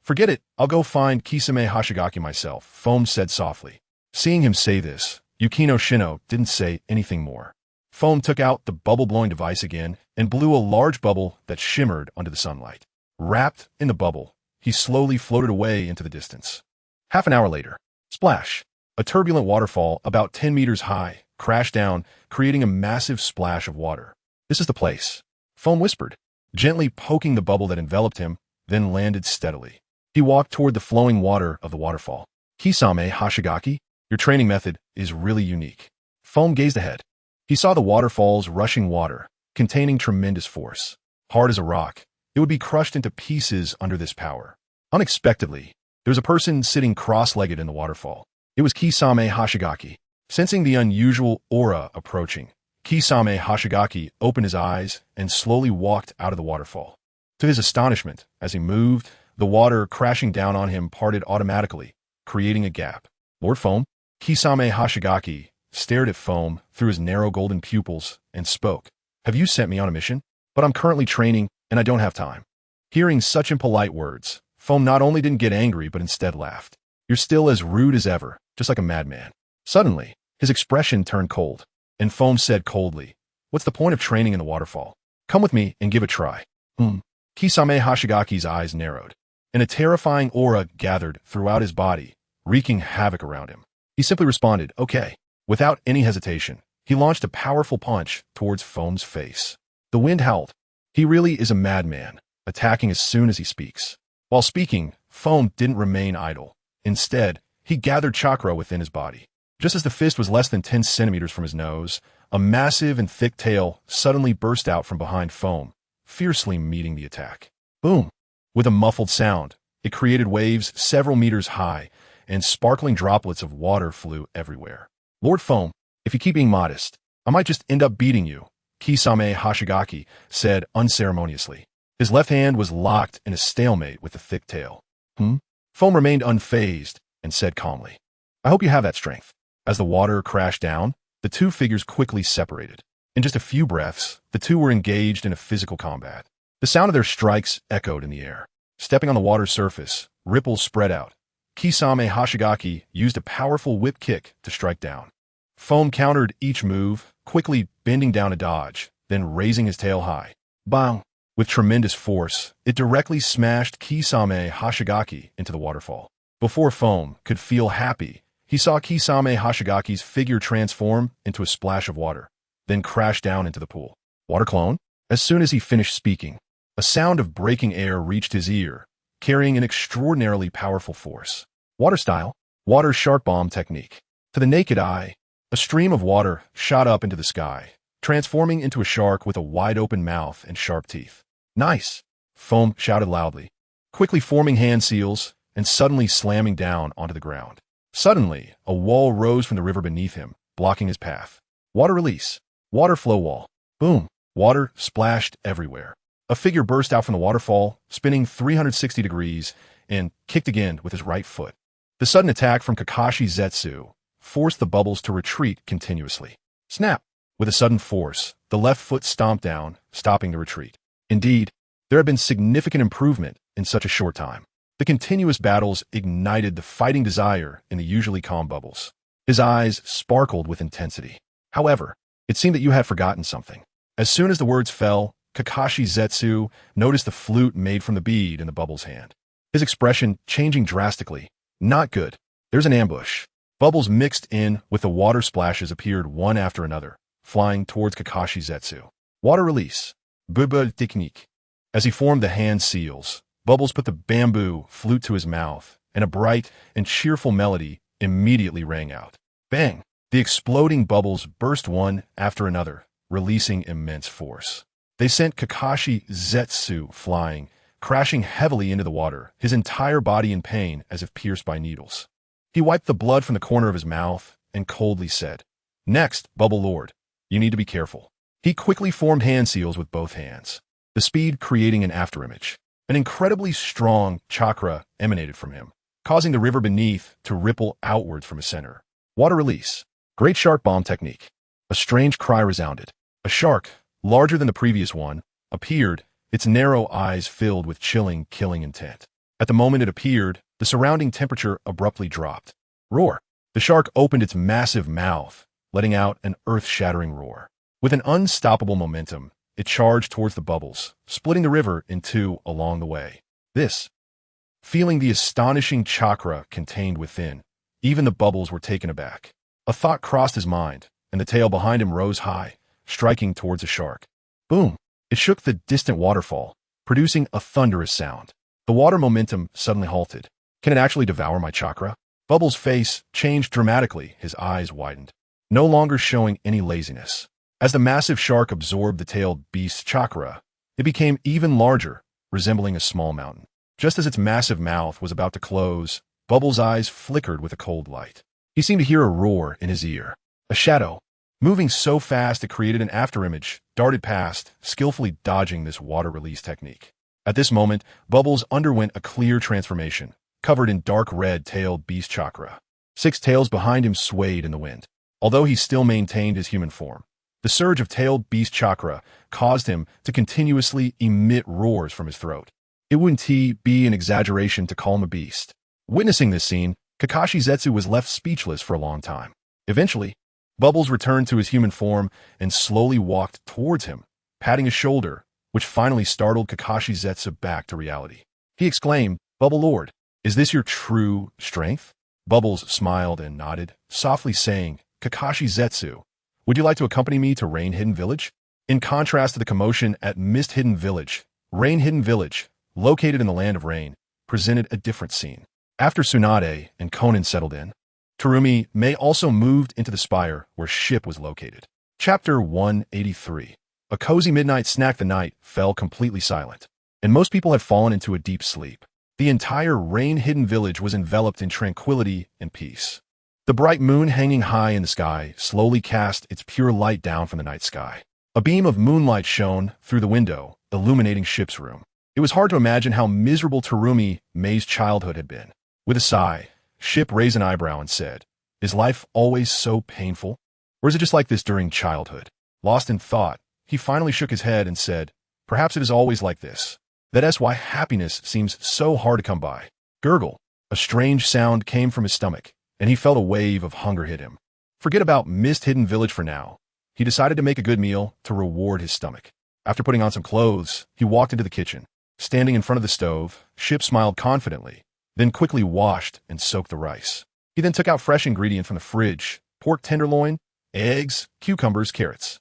A: Forget it. I'll go find Kisame Hashigaki myself, Foam said softly. Seeing him say this, Yukino Shino didn't say anything more. Foam took out the bubble-blowing device again and blew a large bubble that shimmered under the sunlight. Wrapped in the bubble, he slowly floated away into the distance. Half an hour later, splash! A turbulent waterfall about 10 meters high crashed down, creating a massive splash of water. This is the place, Foam whispered, gently poking the bubble that enveloped him, then landed steadily. He walked toward the flowing water of the waterfall. Kisame Hashigaki, your training method is really unique. Foam gazed ahead. He saw the waterfall's rushing water, containing tremendous force. Hard as a rock, it would be crushed into pieces under this power. Unexpectedly, there was a person sitting cross-legged in the waterfall. It was Kisame Hashigaki. Sensing the unusual aura approaching, Kisame Hashigaki opened his eyes and slowly walked out of the waterfall. To his astonishment, as he moved, the water crashing down on him parted automatically, creating a gap. Lord Foam, Kisame Hashigaki stared at Foam through his narrow golden pupils and spoke. Have you sent me on a mission? But I'm currently training and I don't have time. Hearing such impolite words, Foam not only didn't get angry but instead laughed. You're still as rude as ever, just like a madman. Suddenly, his expression turned cold, and Foam said coldly, What's the point of training in the waterfall? Come with me and give it a try. Kisame Hashigaki's eyes narrowed, and a terrifying aura gathered throughout his body, wreaking havoc around him. He simply responded, okay. Without any hesitation, he launched a powerful punch towards Foam's face. The wind howled. He really is a madman, attacking as soon as he speaks. While speaking, Foam didn't remain idle. Instead, he gathered chakra within his body. Just as the fist was less than 10 centimeters from his nose, a massive and thick tail suddenly burst out from behind Foam, fiercely meeting the attack. Boom! With a muffled sound, it created waves several meters high, and sparkling droplets of water flew everywhere. Lord Foam, if you keep being modest, I might just end up beating you, Kisame Hashigaki said unceremoniously. His left hand was locked in a stalemate with the thick tail. Foam remained unfazed and said calmly, I hope you have that strength. As the water crashed down, the two figures quickly separated. In just a few breaths, the two were engaged in a physical combat. The sound of their strikes echoed in the air. Stepping on the water's surface, ripples spread out. Kisame Hashigaki used a powerful whip kick to strike down. Foam countered each move, quickly bending down to dodge, then raising his tail high. Bang! With tremendous force, it directly smashed Kisame Hashigaki into the waterfall. Before Foam could feel happy, he saw Kisame Hashigaki's figure transform into a splash of water, then crash down into the pool. Water clone? As soon as he finished speaking, a sound of breaking air reached his ear, carrying an extraordinarily powerful force. Water style, water shark bomb technique. To the naked eye, a stream of water shot up into the sky, transforming into a shark with a wide-open mouth and sharp teeth. Nice! Foam shouted loudly, quickly forming hand seals and suddenly slamming down onto the ground. Suddenly, a wall rose from the river beneath him, blocking his path. Water release. Water flow wall. Boom! Water splashed everywhere. A figure burst out from the waterfall, spinning 360 degrees, and kicked again with his right foot. The sudden attack from Kakashi Zetsu forced the bubbles to retreat continuously. Snap! With a sudden force, the left foot stomped down, stopping the retreat. Indeed, there had been significant improvement in such a short time. The continuous battles ignited the fighting desire in the usually calm bubbles. His eyes sparkled with intensity. However, it seemed that you had forgotten something. As soon as the words fell, Kakashi Zetsu noticed the flute made from the bead in the bubble's hand. His expression changing drastically. Not good. There's an ambush. Bubbles mixed in with the water splashes appeared one after another, flying towards Kakashi Zetsu. Water release. Bubble technique. As he formed the hand seals, Bubbles put the bamboo flute to his mouth, and a bright and cheerful melody immediately rang out. Bang! The exploding bubbles burst one after another, releasing immense force. They sent Kakashi Zetsu flying, crashing heavily into the water, his entire body in pain as if pierced by needles. He wiped the blood from the corner of his mouth and coldly said, Next, Bubble Lord, you need to be careful. He quickly formed hand seals with both hands, the speed creating an afterimage. An incredibly strong chakra emanated from him, causing the river beneath to ripple outwards from his center. Water release. Great shark bomb technique. A strange cry resounded. A shark, larger than the previous one, appeared, its narrow eyes filled with chilling, killing intent. At the moment it appeared, the surrounding temperature abruptly dropped. Roar. The shark opened its massive mouth, letting out an earth-shattering roar. With an unstoppable momentum, it charged towards the bubbles, splitting the river in two along the way. Feeling the astonishing chakra contained within, even the bubbles were taken aback. A thought crossed his mind, and the tail behind him rose high, striking towards the shark. Boom! It shook the distant waterfall, producing a thunderous sound. The water momentum suddenly halted. Can it actually devour my chakra? Bubbles' face changed dramatically, his eyes widened, no longer showing any laziness. As the massive shark absorbed the tailed beast's chakra, it became even larger, resembling a small mountain. Just as its massive mouth was about to close, Bubbles' eyes flickered with a cold light. He seemed to hear a roar in his ear. A shadow, moving so fast it created an afterimage, darted past, skillfully dodging this water release technique. At this moment, Bubbles underwent a clear transformation, covered in dark red tailed beast chakra. 6 tails behind him swayed in the wind. Although he still maintained his human form, the surge of tailed beast chakra caused him to continuously emit roars from his throat. It wouldn't be an exaggeration to call him a beast. Witnessing this scene, Kakashi Zetsu was left speechless for a long time. Eventually, Bubbles returned to his human form and slowly walked towards him, patting his shoulder, which finally startled Kakashi Zetsu back to reality. He exclaimed, "Bubble Lord, is this your true strength?" Bubbles smiled and nodded, softly saying, "Kakashi Zetsu, would you like to accompany me to Rain Hidden Village?" In contrast to the commotion at Mist Hidden Village, Rain Hidden Village, located in the Land of Rain, presented a different scene. After Tsunade and Konan settled in, Terumi May also moved into the spire where Ship was located. Chapter 183. A cozy midnight snack. The night fell completely silent, and most people had fallen into a deep sleep. The entire rain-hidden village was enveloped in tranquility and peace. The bright moon hanging high in the sky slowly cast its pure light down from the night sky. A beam of moonlight shone through the window, illuminating Ship's room. It was hard to imagine how miserable Terumi May's childhood had been. With a sigh, Ship raised an eyebrow and said, "Is life always so painful? Or is it just like this during childhood?" Lost in thought, he finally shook his head and said, "Perhaps it is always like this. That's why happiness seems so hard to come by." Gurgle. A strange sound came from his stomach, and he felt a wave of hunger hit him. Forget about Mist Hidden Village for now. He decided to make a good meal to reward his stomach. After putting on some clothes, he walked into the kitchen. Standing in front of the stove, Ship smiled confidently, then quickly washed and soaked the rice. He then took out fresh ingredients from the fridge: pork tenderloin, eggs, cucumbers, carrots.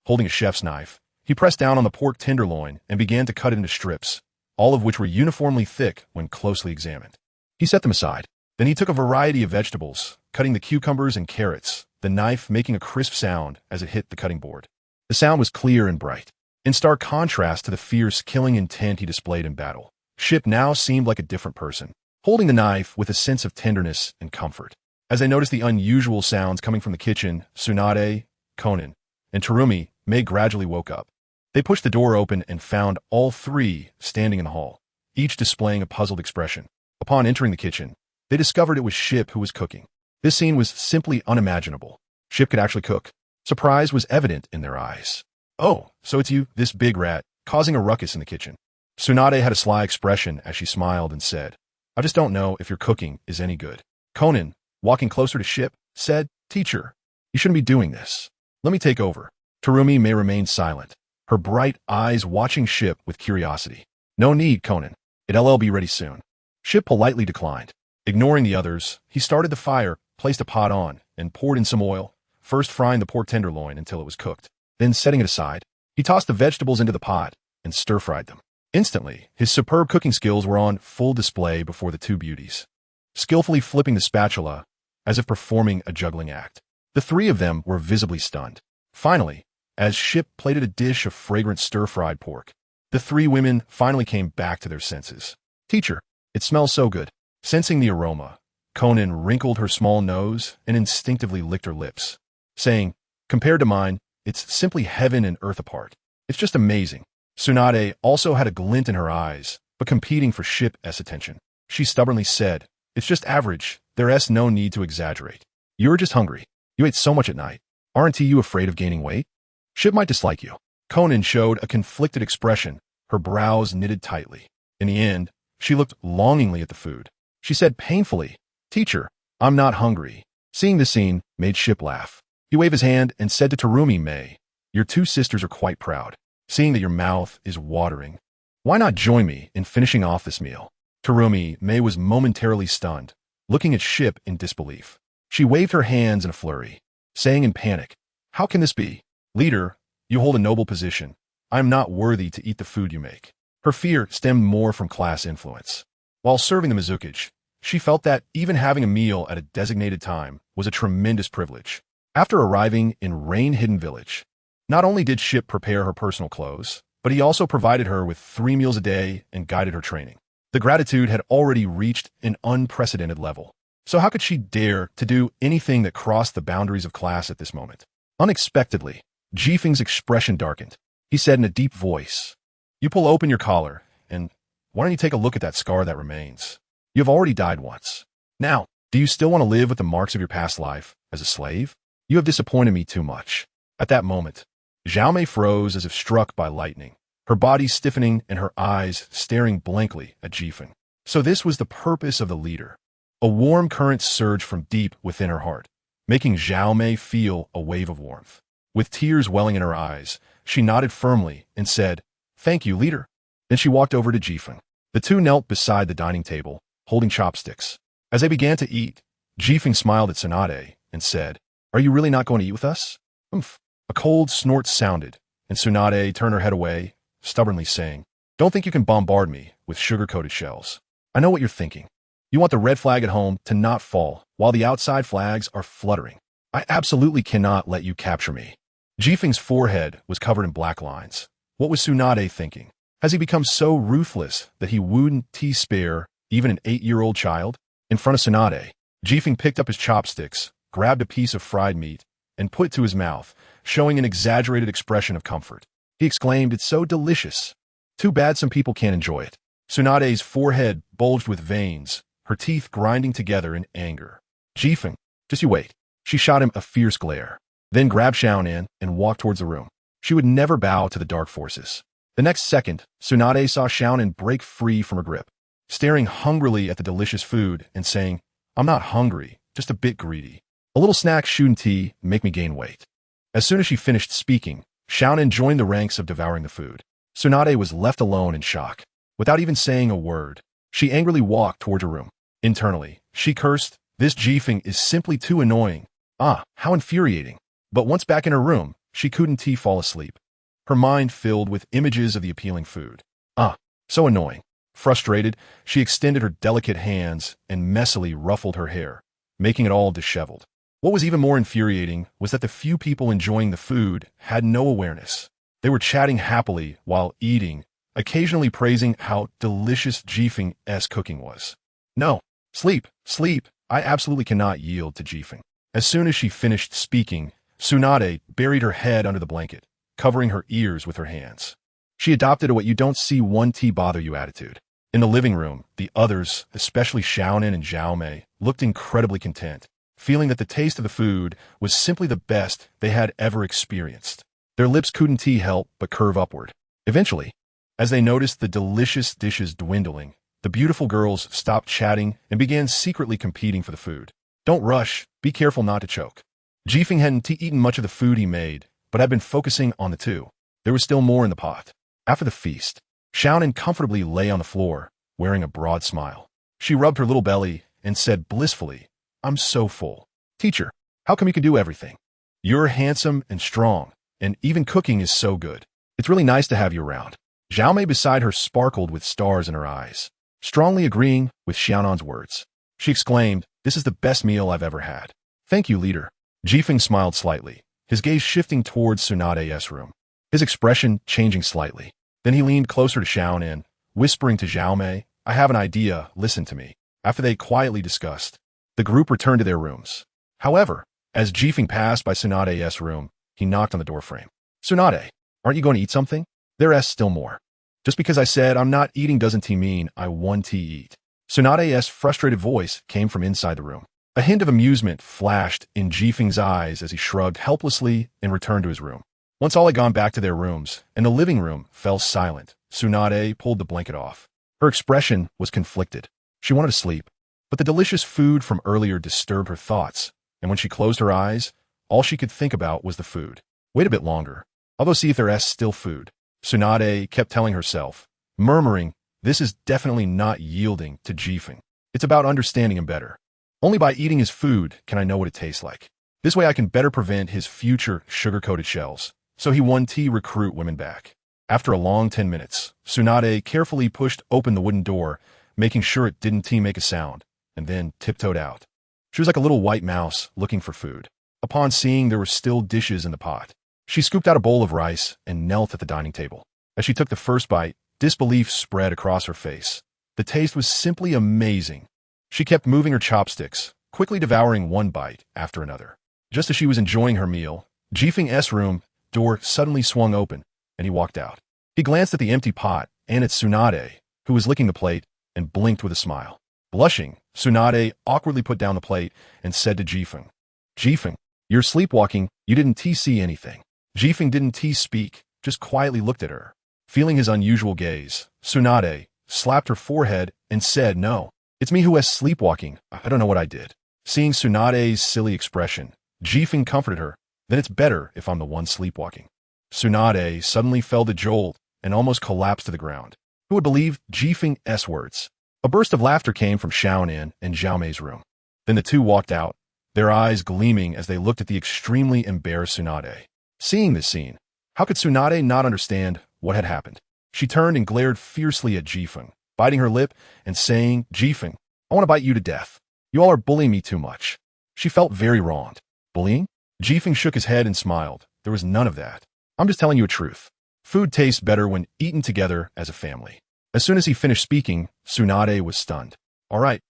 A: Holding a chef's knife, he pressed down on the pork tenderloin and began to cut it into strips, all of which were uniformly thick when closely examined. He set them aside. Then he took a variety of vegetables, cutting the cucumbers and carrots, the knife making a crisp sound as it hit the cutting board. The sound was clear and bright, in stark contrast to the fierce, killing intent he displayed in battle. Ship now seemed like a different person, holding the knife with a sense of tenderness and comfort. As they noticed the unusual sounds coming from the kitchen, Tsunade, Konan, and Terumi May gradually woke up. They pushed the door open and found all three standing in the hall, each displaying a puzzled expression. Upon entering the kitchen, they discovered it was Ship who was cooking. This scene was simply unimaginable. Ship could actually cook. Surprise was evident in their eyes. "Oh, so it's you, this big rat, causing a ruckus in the kitchen." Tsunade had a sly expression as she smiled and said, "I just don't know if your cooking is any good." Konan, walking closer to Ship, said, "Teacher, you shouldn't be doing this. Let me take over." Terumi May remained silent, her bright eyes watching Ship with curiosity. "No need, Konan. It'll be ready soon." Ship politely declined. Ignoring the others, he started the fire, placed a pot on, and poured in some oil, first frying the pork tenderloin until it was cooked. Then setting it aside, he tossed the vegetables into the pot and stir-fried them. Instantly, his superb cooking skills were on full display before the two beauties, skillfully flipping the spatula as if performing a juggling act. The three of them were visibly stunned. Finally, as Ship plated a dish of fragrant stir-fried pork, the three women finally came back to their senses. "Teacher, it smells so good." Sensing the aroma, Konan wrinkled her small nose and instinctively licked her lips, saying, "Compared to mine, it's simply heaven and earth apart. It's just amazing." Tsunade also had a glint in her eyes, but competing for Ship's attention. She stubbornly said, "It's just average. There's no need to exaggerate. You're just hungry. You ate so much at night. Aren't you afraid of gaining weight? Ship might dislike you." Konan showed a conflicted expression, her brows knitted tightly. In the end, she looked longingly at the food. She said painfully, "Teacher, I'm not hungry." Seeing the scene made Ship laugh. He waved his hand and said to Terumi May, "Your two sisters are quite proud. Seeing that your mouth is watering, why not join me in finishing off this meal?" Terumi May was momentarily stunned, looking at Ship in disbelief. She waved her hands in a flurry, saying in panic, "How can this be? Leader, you hold a noble position. I am not worthy to eat the food you make." Her fear stemmed more from class influence. While serving the Mizukage, she felt that even having a meal at a designated time was a tremendous privilege. After arriving in Rain Hidden Village, not only did Ship prepare her personal clothes, but he also provided her with 3 meals a day and guided her training. The gratitude had already reached an unprecedented level. So how could she dare to do anything that crossed the boundaries of class at this moment? Unexpectedly, Jifeng's expression darkened. He said in a deep voice, "You pull open your collar, and why don't you take a look at that scar that remains? You have already died once. Now, do you still want to live with the marks of your past life as a slave? You have disappointed me too much." At that moment, Xiaomei froze as if struck by lightning, her body stiffening and her eyes staring blankly at Jifeng. So this was the purpose of the leader. A warm current surged from deep within her heart, making Zhao Mei feel a wave of warmth. With tears welling in her eyes, she nodded firmly and said, "Thank you, leader." Then she walked over to Jifeng. The two knelt beside the dining table, holding chopsticks. As they began to eat, Jifeng smiled at Tsunade and said, "Are you really not going to eat with us?" "Umph." A cold snort sounded, and Tsunade turned her head away, stubbornly saying, "Don't think you can bombard me with sugar-coated shells. I know what you're thinking. You want the red flag at home to not fall while the outside flags are fluttering. I absolutely cannot let you capture me." Jifeng's forehead was covered in black lines. What was Tsunade thinking? Has he become so ruthless that he wouldn't spare even an 8-year-old child? In front of Tsunade, Jifeng picked up his chopsticks, grabbed a piece of fried meat, and put it to his mouth, showing an exaggerated expression of comfort. He exclaimed, "It's so delicious. Too bad some people can't enjoy it." Tsunade's forehead bulged with veins, her teeth grinding together in anger. "Jifeng, just you wait." She shot him a fierce glare, then grabbed Xiaonan and walked towards the room. She would never bow to the dark forces. The next second, Tsunade saw Xiaonan break free from her grip, staring hungrily at the delicious food and saying, "I'm not hungry, just a bit greedy. A little snack shouldn't make me gain weight." As soon as she finished speaking, Xiaonan joined the ranks of devouring the food. Tsunade was left alone in shock. Without even saying a word, she angrily walked toward her room. Internally, she cursed, "This Jifeng is simply too annoying. Ah, how infuriating." But once back in her room, she couldn't fall asleep. Her mind filled with images of the appealing food. Ah, so annoying. Frustrated, she extended her delicate hands and messily ruffled her hair, making it all disheveled. What was even more infuriating was that the few people enjoying the food had no awareness. They were chatting happily while eating, occasionally praising how delicious Jifeng's cooking was. "No, sleep, sleep. I absolutely cannot yield to Jifeng." As soon as she finished speaking, Tsunade buried her head under the blanket, covering her ears with her hands. She adopted a "what you don't see one bother you" attitude. In the living room, the others, especially Xiaonan and Zhao Mei, looked incredibly content, feeling that the taste of the food was simply the best they had ever experienced. Their lips couldn't help but curve upward. Eventually, as they noticed the delicious dishes dwindling, the beautiful girls stopped chatting and began secretly competing for the food. "Don't rush, be careful not to choke." Jifeng hadn't eaten much of the food he made, but had been focusing on the two. There was still more in the pot. After the feast, Xiaonan comfortably lay on the floor, wearing a broad smile. She rubbed her little belly and said blissfully, "I'm so full. Teacher, how come you can do everything? You're handsome and strong, and even cooking is so good. It's really nice to have you around." Zhao Mei beside her sparkled with stars in her eyes, strongly agreeing with Xiaonan's words. She exclaimed, "This is the best meal I've ever had." "Thank you, leader." Jifeng smiled slightly, his gaze shifting towards Tsunade's room, his expression changing slightly. Then he leaned closer to Xiaonan, whispering to Zhao Mei, "I have an idea, listen to me." After they quietly discussed, the group returned to their rooms. However, as Jifeng passed by Tsunade's room, he knocked on the doorframe. "Tsunade, aren't you going to eat something?" "There's still more. Just because I said I'm not eating doesn't mean I want to eat." Tsunade's frustrated voice came from inside the room. A hint of amusement flashed in Jifeng's eyes as he shrugged helplessly and returned to his room. Once all had gone back to their rooms, and the living room fell silent, Tsunade pulled the blanket off. Her expression was conflicted. She wanted to sleep, but the delicious food from earlier disturbed her thoughts, and when she closed her eyes, all she could think about was the food. Wait a bit longer. I'll go see if there's still food. Tsunade kept telling herself, murmuring, "This is definitely not yielding to Jifeng. It's about understanding him better. Only by eating his food can I know what it tastes like. This way I can better prevent his future sugar-coated shells." So he won to recruit women back. After a long 10 minutes, Tsunade carefully pushed open the wooden door, making sure it didn't make a sound, and then tiptoed out. She was like a little white mouse looking for food. Upon seeing there were still dishes in the pot, she scooped out a bowl of rice and knelt at the dining table. As she took the first bite, disbelief spread across her face. The taste was simply amazing. She kept moving her chopsticks, quickly devouring one bite after another. Just as she was enjoying her meal, Jifeng's room door suddenly swung open, and he walked out. He glanced at the empty pot and at Tsunade, who was licking the plate, and blinked with a smile. Blushing, Tsunade awkwardly put down the plate and said to Jifeng, "Jifeng, you're sleepwalking, you didn't see anything." Jifeng didn't speak, just quietly looked at her. Feeling his unusual gaze, Tsunade slapped her forehead and said, "No, it's me who is sleepwalking. I don't know what I did." Seeing Tsunade's silly expression, Jifeng comforted her. Then it's better if I'm the one sleepwalking. Tsunade suddenly felt a jolt and almost collapsed to the ground. Who would believe Jifeng's words? A burst of laughter came from Xiaonan and Xiaomei's room. Then the two walked out, their eyes gleaming as they looked at the extremely embarrassed Tsunade. Seeing this scene, how could Tsunade not understand what had happened? She turned and glared fiercely at Jifeng, biting her lip and saying, Jifeng, I want to bite you to death. You all are bullying me too much. She felt very wronged. Bullying? Jifeng shook his head and smiled. There was none of that. I'm just telling you a truth. Food tastes better when eaten together as a family. As soon as he finished speaking, Tsunade was stunned. All right,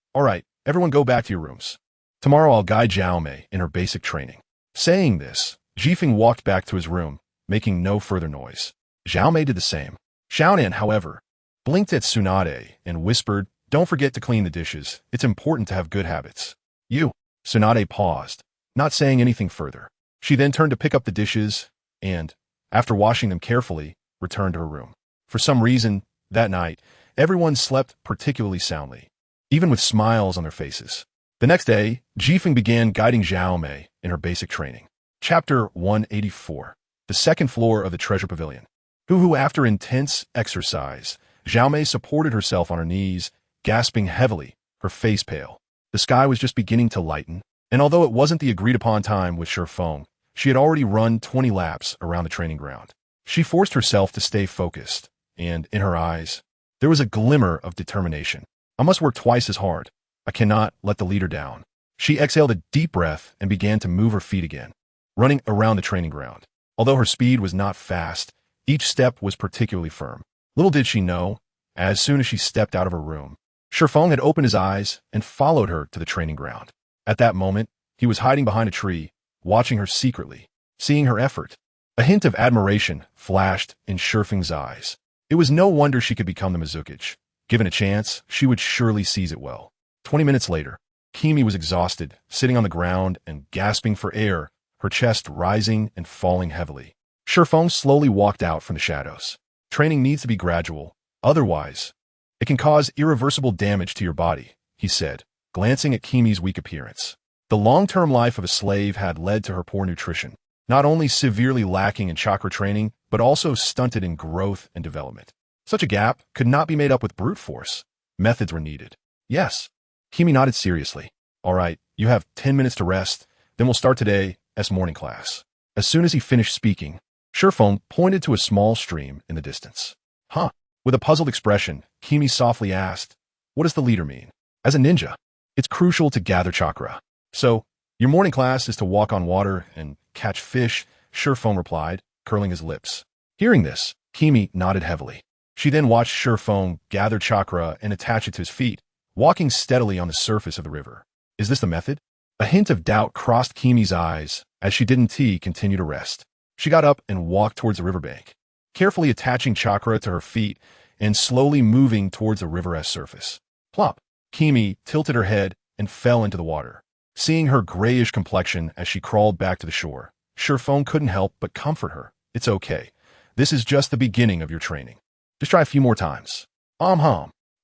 A: everyone go back to your rooms. Tomorrow I'll guide Xiaomei in her basic training. Saying this, Jifeng walked back to his room, making no further noise. Xiaomei did the same. Xiaonan, however, blinked at Tsunade and whispered, Don't forget to clean the dishes. It's important to have good habits. Tsunade paused, not saying anything further. She then turned to pick up the dishes and, after washing them carefully, returned to her room. For some reason, that night, everyone slept particularly soundly, even with smiles on their faces. The next day, Jifeng began guiding Xiaomei in her basic training. Chapter 184. The second floor of the treasure pavilion. After intense exercise, Xiaomei supported herself on her knees, gasping heavily, her face pale. The sky was just beginning to lighten, and although it wasn't the agreed-upon time with Shifeng, she had already run 20 laps around the training ground. She forced herself to stay focused, and, in her eyes, there was a glimmer of determination. I must work twice as hard. I cannot let the leader down. She exhaled a deep breath and began to move her feet again, running around the training ground. Although her speed was not fast, each step was particularly firm. Little did she know, as soon as she stepped out of her room, Shifeng had opened his eyes and followed her to the training ground. At that moment, he was hiding behind a tree, watching her secretly. Seeing her effort, a hint of admiration flashed in Shifeng's eyes. It was no wonder she could become the Mizukage. Given a chance, she would surely seize it well. 20 minutes later, Kimi was exhausted, sitting on the ground and gasping for air, her chest rising and falling heavily. Shifeng slowly walked out from the shadows. Training needs to be gradual, otherwise, it can cause irreversible damage to your body, he said, glancing at Kimi's weak appearance. The long-term life of a slave had led to her poor nutrition, not only severely lacking in chakra training, but also stunted in growth and development. Such a gap could not be made up with brute force. Methods were needed. Yes. Kimi nodded seriously. All right, you have 10 minutes to rest, then we'll start today's morning class. As soon as he finished speaking, Shifeng pointed to a small stream in the distance. Huh? With a puzzled expression, Kimi softly asked, What does the leader mean? As a ninja, it's crucial to gather chakra. So, your morning class is to walk on water and catch fish, Shifeng replied, curling his lips. Hearing this, Kimi nodded heavily. She then watched Shifeng gather chakra and attach it to his feet, walking steadily on the surface of the river. Is this the method? A hint of doubt crossed Kimi's eyes as she didn't continue to rest. She got up and walked towards the riverbank, carefully attaching chakra to her feet and slowly moving towards the river's surface. Plop! Kimi tilted her head and fell into the water. Seeing her grayish complexion as she crawled back to the shore, Shifeng couldn't help but comfort her. It's okay. This is just the beginning of your training. Just try a few more times.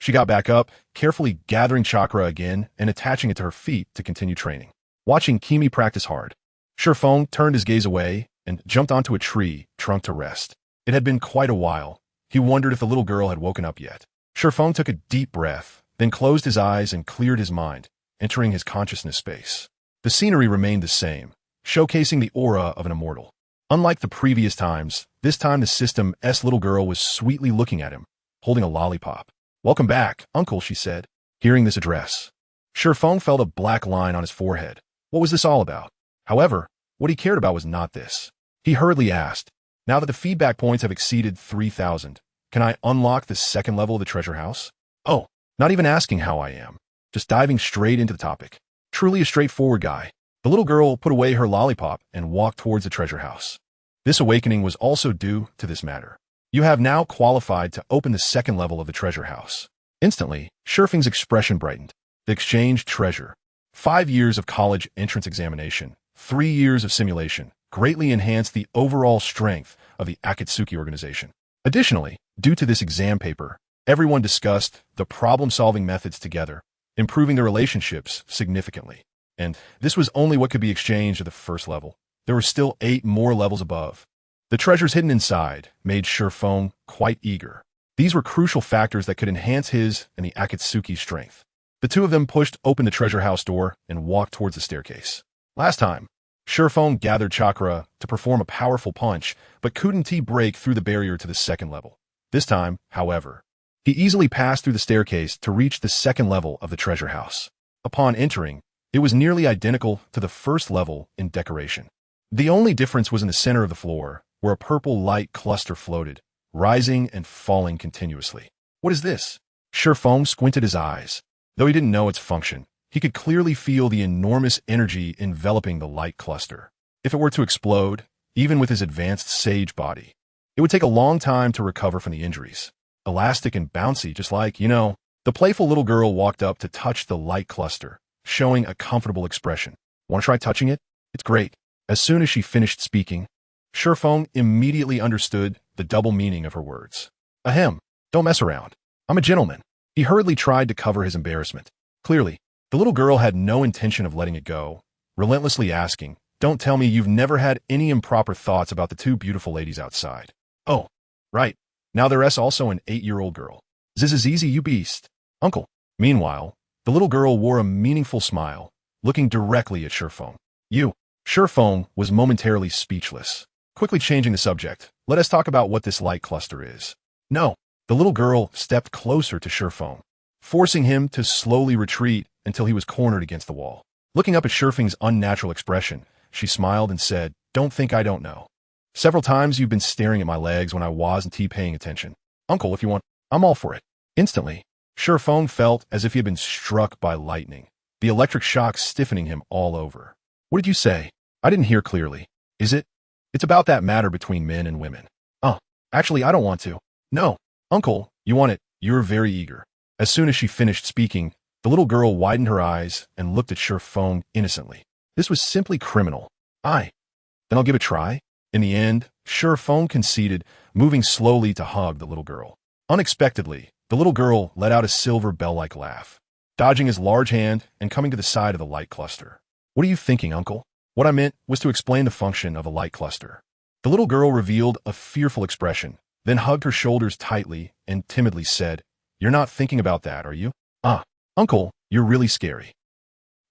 A: She got back up, carefully gathering chakra again and attaching it to her feet to continue training. Watching Kimi practice hard, Shifeng turned his gaze away and jumped onto a tree trunk to rest. It had been quite a while. He wondered if the little girl had woken up yet. Shifeng took a deep breath, then closed his eyes and cleared his mind, entering his consciousness space. The scenery remained the same, showcasing the aura of an immortal. Unlike the previous times, this time the system's little girl was sweetly looking at him, holding a lollipop. Welcome back, uncle, she said. Hearing this address, Shifeng felt a black line on his forehead. What was this all about? However, what he cared about was not this. He hurriedly asked, Now that the feedback points have exceeded 3,000, can I unlock the second level of the treasure house? Oh, not even asking how I am. Just diving straight into the topic. Truly a straightforward guy. The little girl put away her lollipop and walked towards the treasure house. This awakening was also due to this matter. You have now qualified to open the second level of the treasure house. Instantly, Shifeng's expression brightened. The exchange treasure. 5 years of college entrance examination, 3 years of simulation, greatly enhanced the overall strength of the Akatsuki organization. Additionally, due to this exam paper, everyone discussed the problem-solving methods together, improving their relationships significantly. And this was only what could be exchanged at the first level. There were still 8 more levels above. The treasures hidden inside made Shifeng quite eager. These were crucial factors that could enhance his and the Akatsuki's strength. The two of them pushed open the treasure house door and walked towards the staircase. Last time, Shifeng gathered chakra to perform a powerful punch, but couldn't break through the barrier to the second level. This time, however, he easily passed through the staircase to reach the second level of the treasure house. Upon entering, it was nearly identical to the first level in decoration. The only difference was in the center of the floor, where a purple light cluster floated, rising and falling continuously. What is this? Shifeng squinted his eyes. Though he didn't know its function, he could clearly feel the enormous energy enveloping the light cluster. If it were to explode, even with his advanced sage body, it would take a long time to recover from the injuries. Elastic and bouncy, just like, The playful little girl walked up to touch the light cluster, showing a comfortable expression. Want to try touching it? It's great. As soon as she finished speaking, Shifeng immediately understood the double meaning of her words. Ahem, don't mess around. I'm a gentleman. He hurriedly tried to cover his embarrassment. Clearly, the little girl had no intention of letting it go, relentlessly asking, Don't tell me you've never had any improper thoughts about the two beautiful ladies outside. Oh, right. Now there's also an 8-year-old girl. This is easy, you beast. Uncle. Meanwhile, the little girl wore a meaningful smile, looking directly at Shifeng. You. Shifeng was momentarily speechless. Quickly changing the subject, let us talk about what this light cluster is. No. The little girl stepped closer to Shifeng, forcing him to slowly retreat until he was cornered against the wall. Looking up at Shifeng's unnatural expression, she smiled and said, Don't think I don't know. Several times you've been staring at my legs when I wasn't paying attention. Uncle, if you want, I'm all for it. Instantly, Shifeng felt as if he had been struck by lightning, the electric shock stiffening him all over. What did you say? I didn't hear clearly. Is it? It's about that matter between men and women. Actually, I don't want to. No. Uncle, you want it. You're very eager. As soon as she finished speaking, the little girl widened her eyes and looked at Shifeng innocently. This was simply criminal. Then I'll give it a try. In the end, Shifeng conceded, moving slowly to hug the little girl. Unexpectedly, the little girl let out a silver bell-like laugh, dodging his large hand and coming to the side of the light cluster. What are you thinking, Uncle? What I meant was to explain the function of a light cluster. The little girl revealed a fearful expression, then hugged her shoulders tightly and timidly said, You're not thinking about that, are you? Uncle, you're really scary.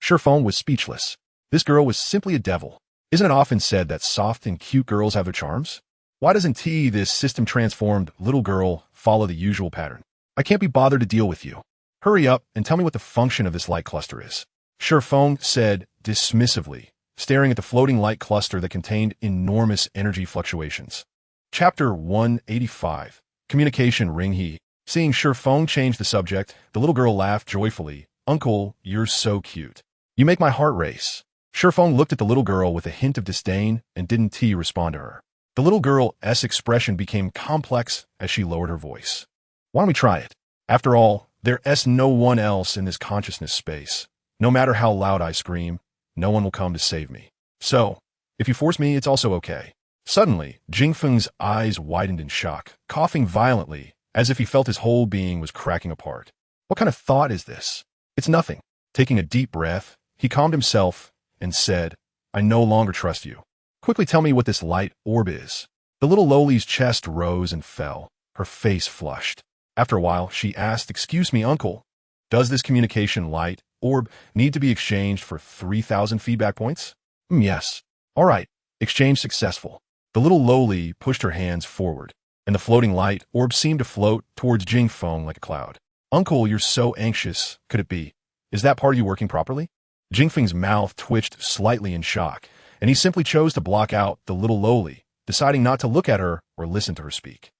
A: Shifeng was speechless. This girl was simply a devil. Isn't it often said that soft and cute girls have their charms? Why doesn't this system-transformed little girl follow the usual pattern? I can't be bothered to deal with you. Hurry up and tell me what the function of this light cluster is. Shifeng said dismissively, staring at the floating light cluster that contained enormous energy fluctuations. Chapter 185. Communication Ring. Seeing Shifeng change the subject, the little girl laughed joyfully. Uncle, you're so cute. You make my heart race. Shifeng looked at the little girl with a hint of disdain and didn't respond to her. The little girl's expression became complex as she lowered her voice. Why don't we try it? After all, there's no one else in this consciousness space. No matter how loud I scream, no one will come to save me. So, if you force me, it's also okay. Suddenly, Jingfeng's eyes widened in shock, coughing violently, as if he felt his whole being was cracking apart. What kind of thought is this? It's nothing. Taking a deep breath, he calmed himself and said, I no longer trust you. Quickly tell me what this light orb is. The little Loli's chest rose and fell, her face flushed. After a while, she asked, Excuse me, Uncle, does this communication light orb need to be exchanged for 3,000 feedback points? Yes. All right. Exchange successful. The little Loli pushed her hands forward, and the floating light orb seemed to float towards Jingfeng like a cloud. Uncle, you're so anxious. Could it be? Is that part of you working properly? Jingfeng's mouth twitched slightly in shock, and he simply chose to block out the little Loli, deciding not to look at her or listen to her speak.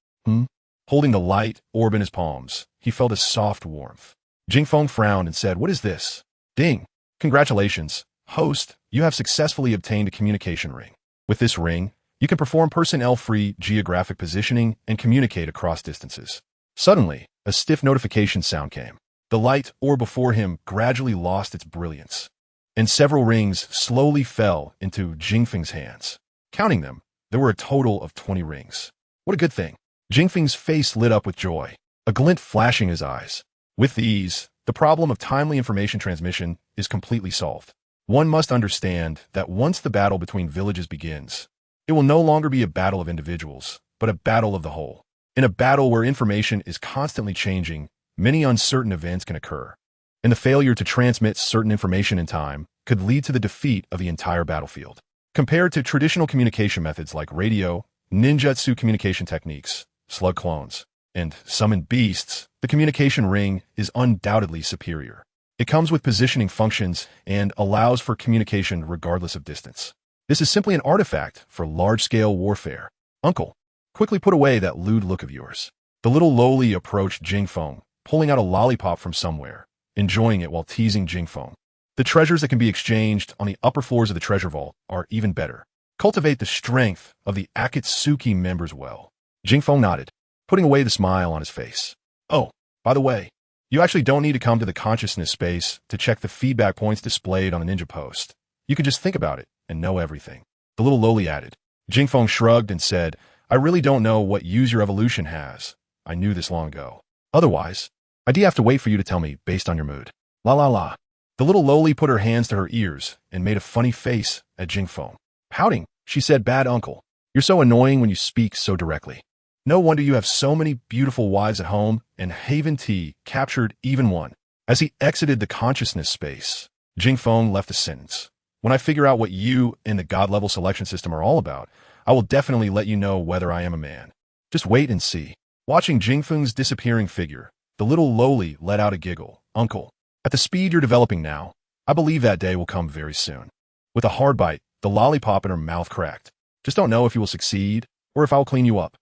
A: Holding the light orb in his palms, he felt a soft warmth. Jingfeng frowned and said, What is this? Ding. Congratulations, host, you have successfully obtained a communication ring. With this ring, you can perform personnel-free geographic positioning and communicate across distances. Suddenly, a stiff notification sound came. The light orb before him gradually lost its brilliance, and several rings slowly fell into Jingfeng's hands. Counting them, there were a total of 20 rings. What a good thing. Jingfeng's face lit up with joy, a glint flashing his eyes. With these, the problem of timely information transmission is completely solved. One must understand that once the battle between villages begins, it will no longer be a battle of individuals, but a battle of the whole. In a battle where information is constantly changing, many uncertain events can occur, and the failure to transmit certain information in time could lead to the defeat of the entire battlefield. Compared to traditional communication methods like radio, ninjutsu communication techniques, slug clones, and summoned beasts, the communication ring is undoubtedly superior. It comes with positioning functions and allows for communication regardless of distance. This is simply an artifact for large-scale warfare. Uncle, quickly put away that lewd look of yours. The little lowly approached Jingfeng, pulling out a lollipop from somewhere, enjoying it while teasing Jingfeng. The treasures that can be exchanged on the upper floors of the treasure vault are even better. Cultivate the strength of the Akatsuki members well. Jingfeng nodded, putting away the smile on his face. Oh, by the way, you actually don't need to come to the consciousness space to check the feedback points displayed on the ninja post. You can just think about it and know everything. The little lowly added. Jingfeng shrugged and said, I really don't know what use your evolution has. I knew this long ago. Otherwise, I'd have to wait for you to tell me based on your mood. La la la. The little lowly put her hands to her ears and made a funny face at Jingfeng. Pouting, she said, Bad uncle, you're so annoying when you speak so directly. No wonder you have so many beautiful wives at home, and Haven T captured even one. As he exited the consciousness space, Jingfeng left a sentence. When I figure out what you and the God-level selection system are all about, I will definitely let you know whether I am a man. Just wait and see. Watching Jingfeng's disappearing figure, the little lowly let out a giggle. Uncle, at the speed you're developing now, I believe that day will come very soon. With a hard bite, the lollipop in her mouth cracked. Just don't know if you will succeed or if I'll clean you up.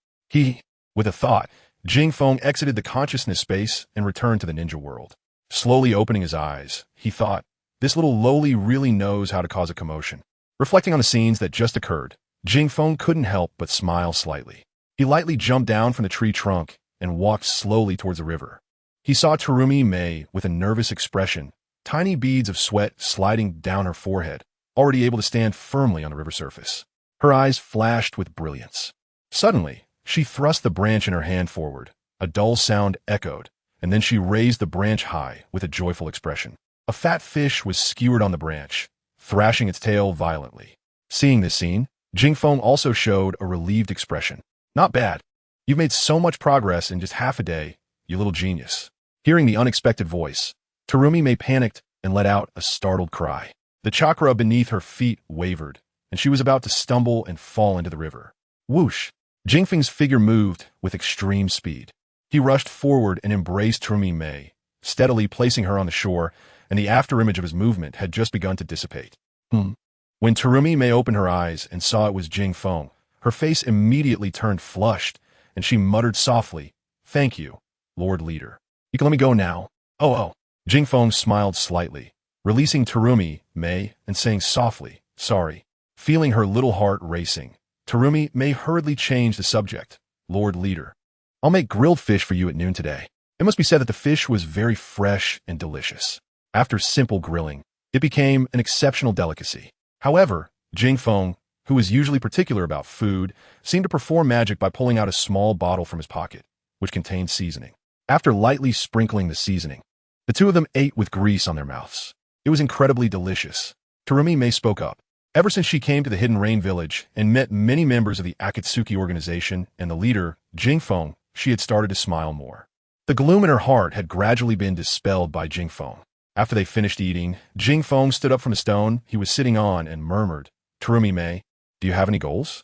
A: With a thought, Jingfeng exited the consciousness space and returned to the ninja world. Slowly opening his eyes, he thought, this little lowly really knows how to cause a commotion. Reflecting on the scenes that just occurred, Jingfeng couldn't help but smile slightly. He lightly jumped down from the tree trunk and walked slowly towards the river. He saw Terumi Mei with a nervous expression, tiny beads of sweat sliding down her forehead, already able to stand firmly on the river surface. Her eyes flashed with brilliance. Suddenly, she thrust the branch in her hand forward. A dull sound echoed, and then she raised the branch high with a joyful expression. A fat fish was skewered on the branch, thrashing its tail violently. Seeing this scene, Jingfeng also showed a relieved expression. Not bad. You've made so much progress in just half a day, you little genius. Hearing the unexpected voice, Terumi Mei panicked and let out a startled cry. The chakra beneath her feet wavered, and she was about to stumble and fall into the river. Whoosh! Jingfeng's figure moved with extreme speed. He rushed forward and embraced Terumi Mei, steadily placing her on the shore, and the afterimage of his movement had just begun to dissipate. When Terumi Mei opened her eyes and saw it was Jingfeng, her face immediately turned flushed, and she muttered softly, Thank you, Lord Leader. You can let me go now. Oh. Jingfeng smiled slightly, releasing Terumi Mei and saying softly, Sorry. Feeling her little heart racing, Terumi Mei hurriedly changed the subject. Lord Leader, I'll make grilled fish for you at noon today. It must be said that the fish was very fresh and delicious. After simple grilling, it became an exceptional delicacy. However, Jingfeng, who was usually particular about food, seemed to perform magic by pulling out a small bottle from his pocket, which contained seasoning. After lightly sprinkling the seasoning, the two of them ate with grease on their mouths. It was incredibly delicious. Terumi Mei spoke up. Ever since she came to the Hidden Rain Village and met many members of the Akatsuki organization and the leader, Jingfeng, she had started to smile more. The gloom in her heart had gradually been dispelled by Jingfeng. After they finished eating, Jingfeng stood up from the stone he was sitting on and murmured, Terumi Mei, do you have any goals?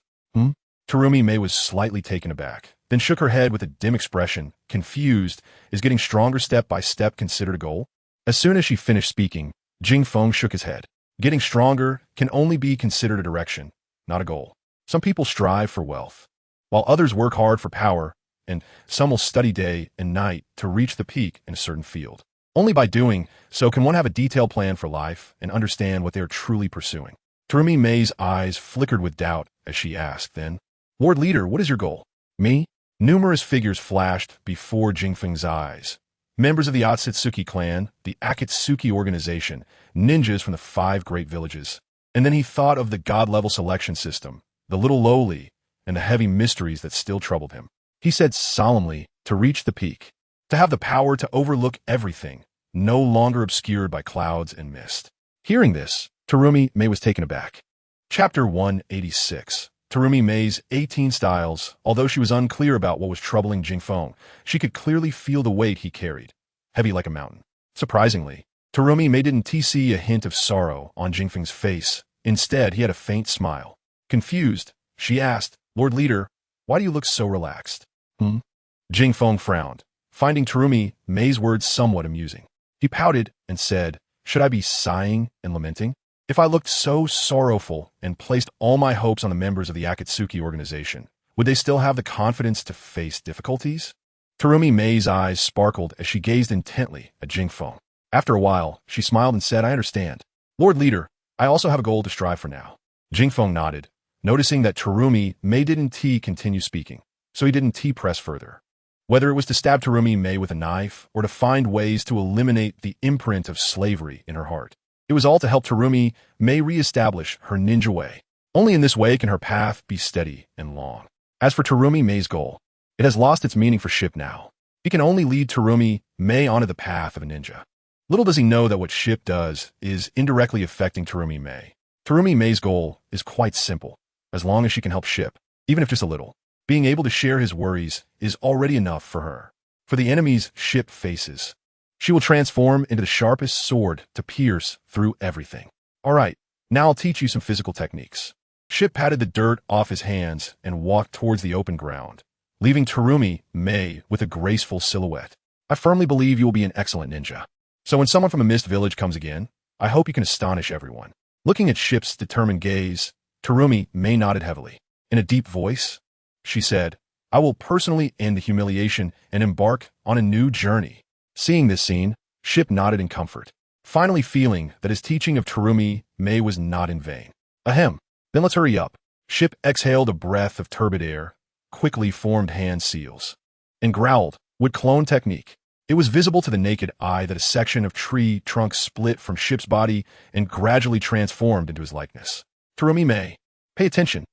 A: Terumi Mei was slightly taken aback, then shook her head with a dim expression, confused. Is getting stronger step by step considered a goal? As soon as she finished speaking, Jingfeng shook his head. Getting stronger can only be considered a direction, not a goal. Some people strive for wealth, while others work hard for power, and some will study day and night to reach the peak in a certain field. Only by doing so can one have a detailed plan for life and understand what they are truly pursuing. Terumi Mei's eyes flickered with doubt as she asked, then, Lord Leader, what is your goal? Me? Numerous figures flashed before Jingfeng's eyes. Members of the Otsutsuki clan, the Akatsuki organization, ninjas from the 5 great villages. And then he thought of the god-level selection system, the little lowly, and the heavy mysteries that still troubled him. He said solemnly, to reach the peak, to have the power to overlook everything, no longer obscured by clouds and mist. Hearing this, Terumi Mei was taken aback. Chapter 186. Terumi Mei's 18 styles. Although she was unclear about what was troubling Jingfeng, she could clearly feel the weight he carried, heavy like a mountain. Surprisingly, Terumi Mei didn't see a hint of sorrow on Jingfeng's face. Instead, he had a faint smile. Confused, she asked, "Lord Leader, why do you look so relaxed?" Jingfeng frowned, finding Terumi Mei's words somewhat amusing. He pouted and said, "Should I be sighing and lamenting? If I looked so sorrowful and placed all my hopes on the members of the Akatsuki organization, would they still have the confidence to face difficulties?" Terumi Mei's eyes sparkled as she gazed intently at Jingfeng. After a while, she smiled and said, "I understand. Lord Leader, I also have a goal to strive for now." Jingfeng nodded, noticing that Terumi Mei didn't continue speaking, so he didn't press further. Whether it was to stab Terumi Mei with a knife or to find ways to eliminate the imprint of slavery in her heart, it was all to help Terumi Mei re-establish her ninja way. Only in this way can her path be steady and long. As for Terumi Mei's goal, it has lost its meaning for Ship now. He can only lead Terumi Mei onto the path of a ninja. Little does he know that what Ship does is indirectly affecting Terumi Mei. Terumi Mei's goal is quite simple. As long as she can help Ship, even if just a little, being able to share his worries is already enough for her. For the enemies Ship faces, she will transform into the sharpest sword to pierce through everything. All right, now I'll teach you some physical techniques. Ship patted the dirt off his hands and walked towards the open ground, leaving Terumi Mei with a graceful silhouette. "I firmly believe you will be an excellent ninja. So when someone from a mist village comes again, I hope you can astonish everyone." Looking at Ship's determined gaze, Terumi Mei nodded heavily. In a deep voice, she said, "I will personally end the humiliation and embark on a new journey." Seeing this scene, Ship nodded in comfort, finally feeling that his teaching of Terumi Mei was not in vain. Ahem. Then let's hurry up. Ship exhaled a breath of turbid air, quickly formed hand seals, and growled, "Would clone technique." It was visible to the naked eye that a section of tree trunk split from Ship's body and gradually transformed into his likeness. Terumi Mei, pay attention.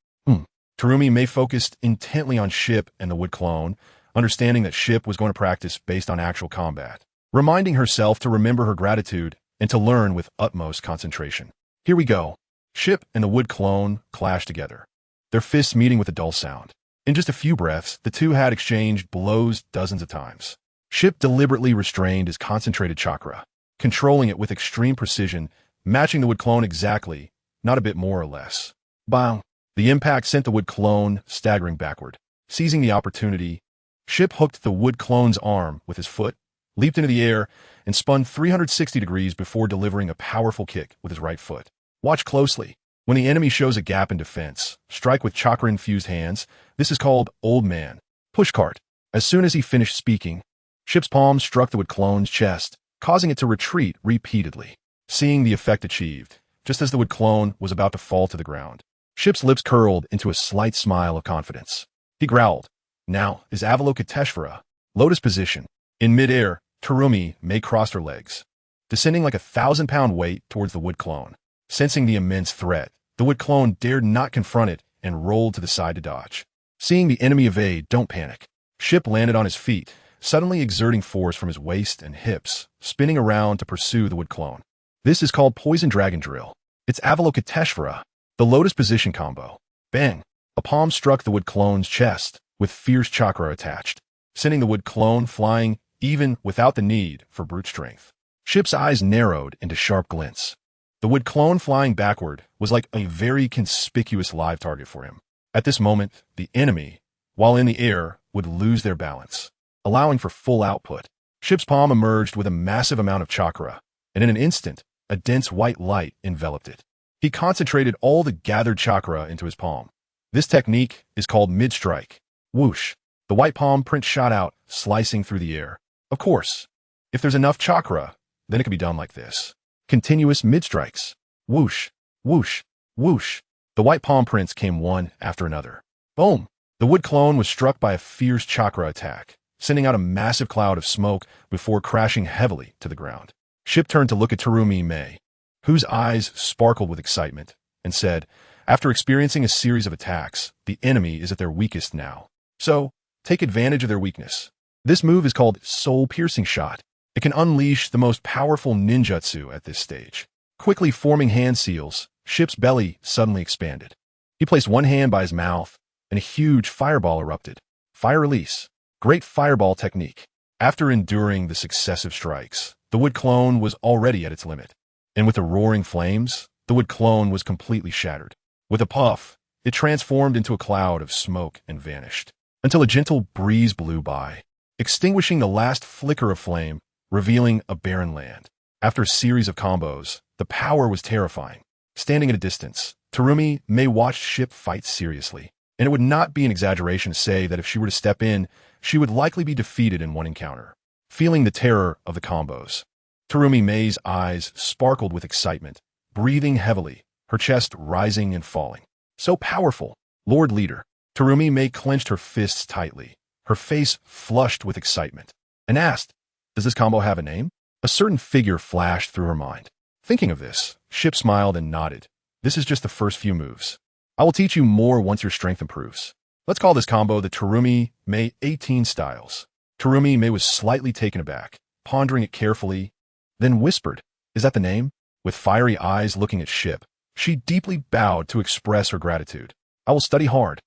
A: Terumi Mei focused intently on Ship and the wood clone, understanding that Ship was going to practice based on actual combat, reminding herself to remember her gratitude and to learn with utmost concentration. Here we go. Ship and the wood clone clashed together, their fists meeting with a dull sound. In just a few breaths, the two had exchanged blows dozens of times. Ship deliberately restrained his concentrated chakra, controlling it with extreme precision, matching the wood clone exactly, not a bit more or less. Bang! The impact sent the wood clone staggering backward. Seizing the opportunity, Ship hooked the wood clone's arm with his foot, leaped into the air, and spun 360 degrees before delivering a powerful kick with his right foot. Watch closely. When the enemy shows a gap in defense, strike with chakra-infused hands. This is called Old Man Pushcart. As soon as he finished speaking, Ship's palm struck the wood clone's chest, causing it to retreat repeatedly. Seeing the effect achieved, just as the wood clone was about to fall to the ground, Ship's lips curled into a slight smile of confidence. He growled, "Now is Avalokiteshvara, lotus position." In midair, Terumi Mei crossed her legs, descending like a 1,000-pound weight towards the wood clone. Sensing the immense threat, the wood clone dared not confront it and rolled to the side to dodge. Seeing the enemy evade, don't panic. Ship landed on his feet, suddenly exerting force from his waist and hips, spinning around to pursue the wood clone. This is called Poison Dragon Drill. It's Avalokiteshvara, the lotus position combo. Bang! A palm struck the wood clone's chest, with fierce chakra attached, sending the wood clone flying even without the need for brute strength. Ship's eyes narrowed into sharp glints. The wood clone flying backward was like a very conspicuous live target for him. At this moment, the enemy, while in the air, would lose their balance, allowing for full output. Ship's palm emerged with a massive amount of chakra, and in an instant, a dense white light enveloped it. He concentrated all the gathered chakra into his palm. This technique is called mid-strike. Whoosh! The white palm print shot out, slicing through the air. Of course, if there's enough chakra, then it can be done like this. Continuous mid-strikes. Whoosh! Whoosh! Whoosh! The white palm prints came one after another. Boom! The wood clone was struck by a fierce chakra attack, sending out a massive cloud of smoke before crashing heavily to the ground. Ship turned to look at Terumi Mei, whose eyes sparkled with excitement, and said, "After experiencing a series of attacks, the enemy is at their weakest now. So, take advantage of their weakness. This move is called Soul Piercing Shot. It can unleash the most powerful ninjutsu at this stage. Quickly forming hand seals, Ship's belly suddenly expanded. He placed one hand by his mouth, and a huge fireball erupted. Fire release. Great fireball technique. After enduring the successive strikes, the wood clone was already at its limit. And with the roaring flames, the wood clone was completely shattered. With a puff, it transformed into a cloud of smoke and vanished, until a gentle breeze blew by, extinguishing the last flicker of flame, revealing a barren land. After a series of combos, the power was terrifying. Standing at a distance, Terumi May watched Ship fight seriously, and it would not be an exaggeration to say that if she were to step in, she would likely be defeated in one encounter. Feeling the terror of the combos, Terumi May's eyes sparkled with excitement, breathing heavily, her chest rising and falling. So powerful, Lord Leader. Terumi May clenched her fists tightly, her face flushed with excitement, and asked, "Does this combo have a name?" A certain figure flashed through her mind. Thinking of this, Ship smiled and nodded. "This is just the first few moves. I will teach you more once your strength improves. Let's call this combo the Terumi May 18 Styles." Terumi May was slightly taken aback, pondering it carefully, then whispered, "Is that the name?" With fiery eyes looking at Ship, she deeply bowed to express her gratitude. "I will study hard."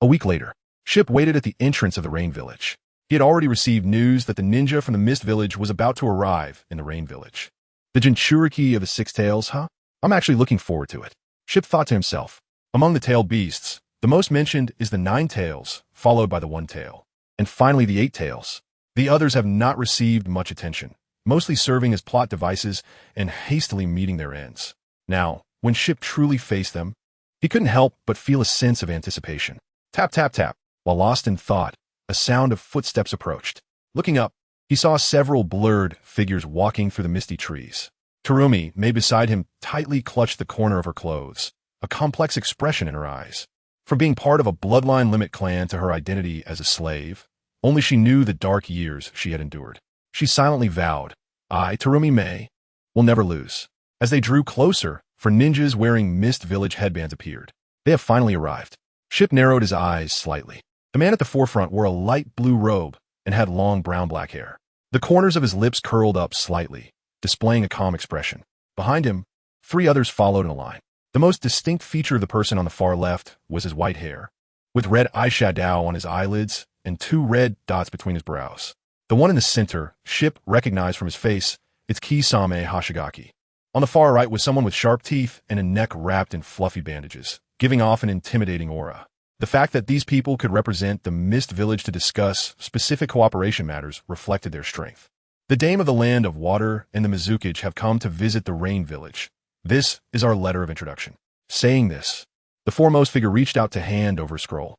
A: A week later, Ship waited at the entrance of the Rain Village. He had already received news that the ninja from the Mist Village was about to arrive in the Rain Village. The Jinchuriki of the Six Tails, huh? I'm actually looking forward to it. Ship thought to himself. Among the tailed beasts, the most mentioned is the 9 tails, followed by the 1 tail, and finally the 8 tails. The others have not received much attention, mostly serving as plot devices and hastily meeting their ends. Now, when Ship truly faced them, he couldn't help but feel a sense of anticipation. Tap, tap, tap. While lost in thought, a sound of footsteps approached. Looking up, he saw several blurred figures walking through the misty trees. Terumi May beside him tightly clutched the corner of her clothes, a complex expression in her eyes. From being part of a bloodline limit clan to her identity as a slave, only she knew the dark years she had endured. She silently vowed, "I, Terumi May, will never lose." As they drew closer, 4 ninjas wearing Mist Village headbands appeared. They have finally arrived. Ship narrowed his eyes slightly. The man at the forefront wore a light blue robe and had long brown-black hair. The corners of his lips curled up slightly, displaying a calm expression. Behind him, 3 others followed in a line. The most distinct feature of the person on the far left was his white hair, with red eyeshadow on his eyelids and 2 red dots between his brows. The one in the center, Ship recognized from his face, it's Kisame Hashigaki. On the far right was someone with sharp teeth and a neck wrapped in fluffy bandages, giving off an intimidating aura. The fact that these people could represent the Mist Village to discuss specific cooperation matters reflected their strength. The Dame of the Land of Water and the Mizukage have come to visit the Rain Village. This is our letter of introduction. Saying this, the foremost figure reached out to hand over a scroll.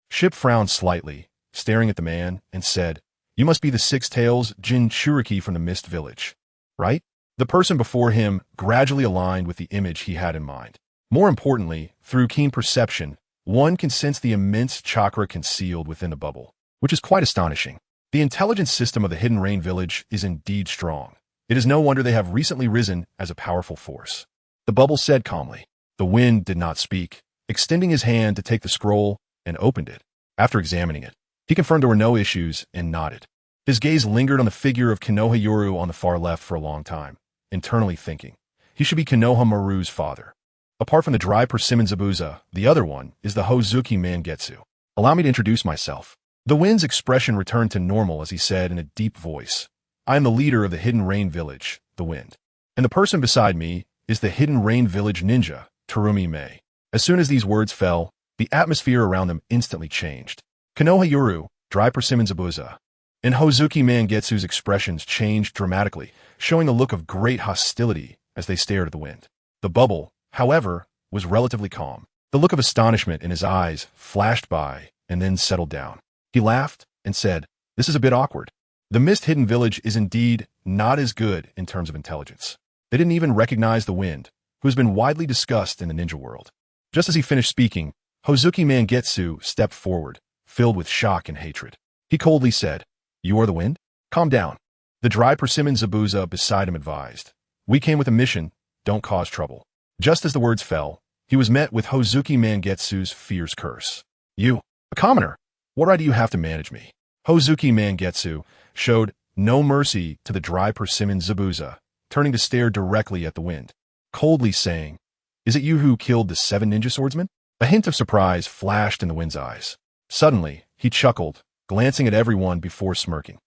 A: Ship frowned slightly, staring at the man, and said, "You must be the 6 Tails Jinchuriki from the Mist Village, right?" The person before him gradually aligned with the image he had in mind. More importantly, through keen perception, one can sense the immense chakra concealed within the bubble, which is quite astonishing. The intelligence system of the Hidden Rain Village is indeed strong. It is no wonder they have recently risen as a powerful force. The bubble said calmly. The wind did not speak, extending his hand to take the scroll and opened it. After examining it, he confirmed there were no issues and nodded. His gaze lingered on the figure of Konoha on the far left for a long time, internally thinking, he should be Konoha Maru's father. Apart from the dry persimmon Zabuza, the other one is the Hozuki Mangetsu. Allow me to introduce myself. The wind's expression returned to normal as he said in a deep voice, "I am the leader of the Hidden Rain Village, the Wind. And the person beside me is the Hidden Rain Village ninja, Terumi May." As soon as these words fell, the atmosphere around them instantly changed. Konoha dry persimmon Zabuza, and Hozuki Mangetsu's expressions changed dramatically, showing a look of great hostility as they stared at the wind. The bubble, however, was relatively calm. The look of astonishment in his eyes flashed by and then settled down. He laughed and said, "This is a bit awkward. The Mist Hidden Village is indeed not as good in terms of intelligence. They didn't even recognize the wind, who has been widely discussed in the ninja world." Just as he finished speaking, Hozuki Mangetsu stepped forward, filled with shock and hatred. He coldly said, "You are the wind? Calm down." The dry persimmon Zabuza beside him advised, "We came with a mission, don't cause trouble." Just as the words fell, he was met with Hozuki Mangetsu's fierce curse. "You, a commoner, what right do you have to manage me?" Hozuki Mangetsu showed no mercy to the dry persimmon Zabuza, turning to stare directly at the wind, coldly saying, "Is it you who killed the 7 ninja swordsmen?" A hint of surprise flashed in the wind's eyes. Suddenly, he chuckled, glancing at everyone before smirking.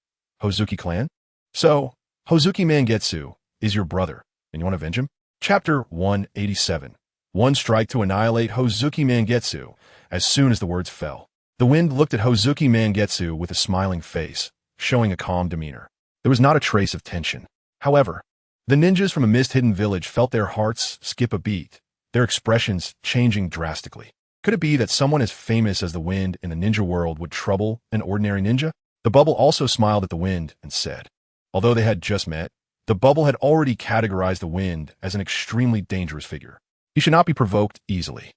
A: "Hozuki clan? So, Hozuki Mangetsu is your brother, and you want to avenge him?" Chapter 187. One strike to annihilate Hozuki Mangetsu. As soon as the words fell, the wind looked at Hozuki Mangetsu with a smiling face, showing a calm demeanor. There was not a trace of tension. However, the ninjas from a mist-hidden village felt their hearts skip a beat, their expressions changing drastically. Could it be that someone as famous as the wind in the ninja world would trouble an ordinary ninja? The bubble also smiled at the wind and said, although they had just met, the bubble had already categorized the wind as an extremely dangerous figure. He should not be provoked easily.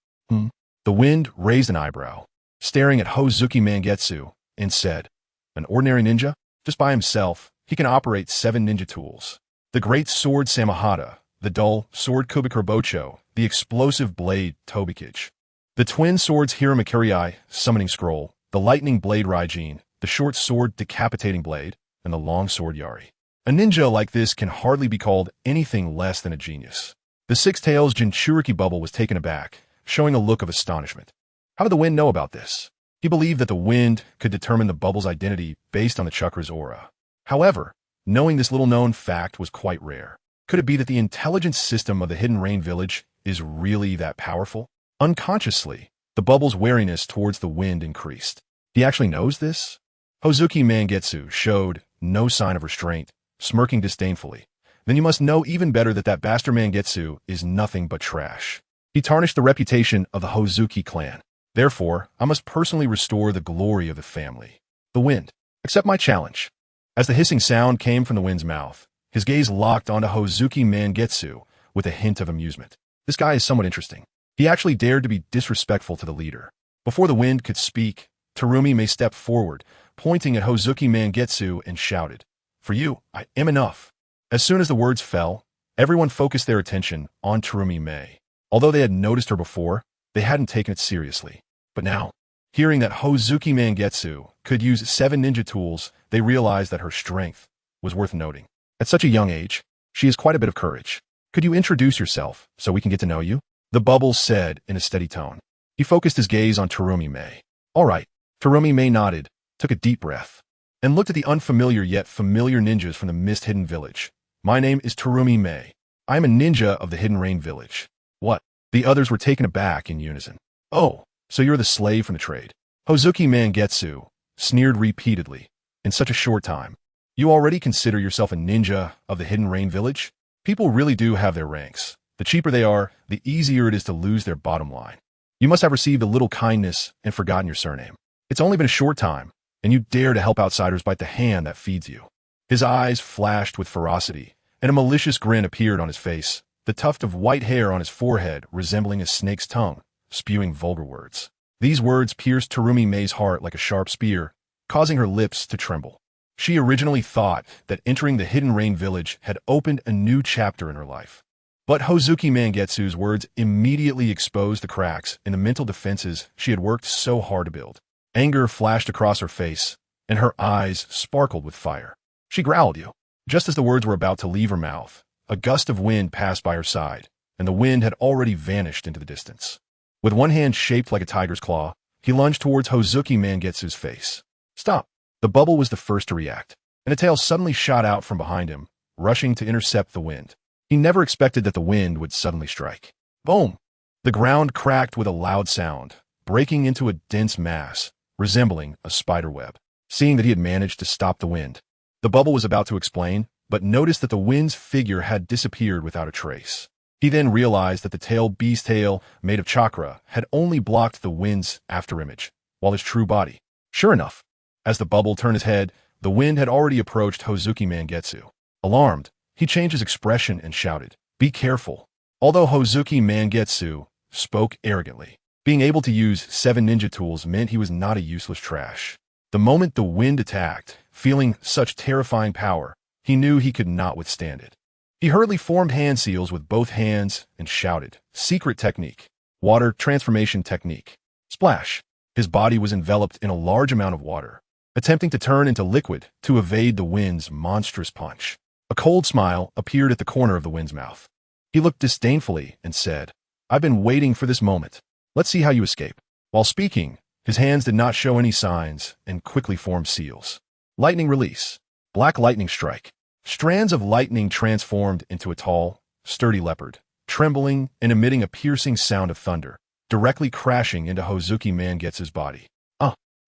A: The wind raised an eyebrow, staring at Hozuki Mangetsu, and said, "An ordinary ninja? Just by himself, he can operate 7 ninja tools. The great sword Samahata, the dull sword Kubikirbocho, the explosive blade Tobikage, the twin swords Hiramakurai, summoning scroll, the lightning blade Raijin, the short sword decapitating blade, and the long sword Yari. A ninja like this can hardly be called anything less than a genius." The Six Tails Jinchuriki bubble was taken aback, showing a look of astonishment. How did the wind know about this? He believed that the wind could determine the bubble's identity based on the chakra's aura. However, knowing this little-known fact was quite rare. Could it be that the intelligence system of the Hidden Rain Village is really that powerful? Unconsciously, the bubble's wariness towards the wind increased. He actually knows this? Hozuki Mangetsu showed no sign of restraint, smirking disdainfully. Then you must know even better that that bastard Mangetsu is nothing but trash. He tarnished the reputation of the Hozuki clan. Therefore, I must personally restore the glory of the family. The wind, accept my challenge. As the hissing sound came from the wind's mouth, his gaze locked onto Hozuki Mangetsu with a hint of amusement. This guy is somewhat interesting. He actually dared to be disrespectful to the leader. Before the wind could speak, Terumi May stepped forward, pointing at Hozuki Mangetsu and shouted, "For you, I am enough." As soon as the words fell, everyone focused their attention on Terumi May. Although they had noticed her before, they hadn't taken it seriously. But now, hearing that Hozuki Mangetsu could use 7 ninja tools, they realized that her strength was worth noting. At such a young age, she has quite a bit of courage. "Could you introduce yourself so we can get to know you?" The bubble said in a steady tone. He focused his gaze on Terumi May. "All right." Terumi May nodded, took a deep breath, and looked at the unfamiliar yet familiar ninjas from the mist-hidden village. "My name is Terumi May. I am a ninja of the Hidden Rain Village." "What?" The others were taken aback in unison. "Oh, so you're the slave from the trade." Hozuki Mangetsu sneered repeatedly. "In such a short time, you already consider yourself a ninja of the Hidden Rain Village? People really do have their ranks. The cheaper they are, the easier it is to lose their bottom line. You must have received a little kindness and forgotten your surname. It's only been a short time, and you dare to help outsiders bite the hand that feeds you." His eyes flashed with ferocity, and a malicious grin appeared on his face, the tuft of white hair on his forehead resembling a snake's tongue, spewing vulgar words. These words pierced Terumi May's heart like a sharp spear, causing her lips to tremble. She originally thought that entering the Hidden Rain Village had opened a new chapter in her life. But Hozuki Mangetsu's words immediately exposed the cracks in the mental defenses she had worked so hard to build. Anger flashed across her face, and her eyes sparkled with fire. She growled, "You." Just as the words were about to leave her mouth, a gust of wind passed by her side, and the wind had already vanished into the distance. With one hand shaped like a tiger's claw, he lunged towards Hozuki Mangetsu's face. "Stop!" The bubble was the first to react, and a tail suddenly shot out from behind him, rushing to intercept the wind. He never expected that the wind would suddenly strike. Boom! The ground cracked with a loud sound, breaking into a dense mass, resembling a spider web. Seeing that he had managed to stop the wind, the bubble was about to explain, but noticed that the wind's figure had disappeared without a trace. He then realized that the tail beast tail, made of chakra, had only blocked the wind's afterimage, while his true body. Sure enough, as the bubble turned his head, the wind had already approached Hozuki Mangetsu. Alarmed, he changed his expression and shouted, "Be careful." Although Hozuki Mangetsu spoke arrogantly, being able to use 7 ninja tools meant he was not a useless trash. The moment the wind attacked, feeling such terrifying power, he knew he could not withstand it. He hurriedly formed hand seals with both hands and shouted, "Secret technique. Water transformation technique." Splash! His body was enveloped in a large amount of water, attempting to turn into liquid to evade the wind's monstrous punch. A cold smile appeared at the corner of the wind's mouth. He looked disdainfully and said, "I've been waiting for this moment. Let's see how you escape." While speaking, his hands did not show any signs and quickly formed seals. Lightning release. Black lightning strike. Strands of lightning transformed into a tall, sturdy leopard, trembling and emitting a piercing sound of thunder, directly crashing into Hozuki Mangetsu's body.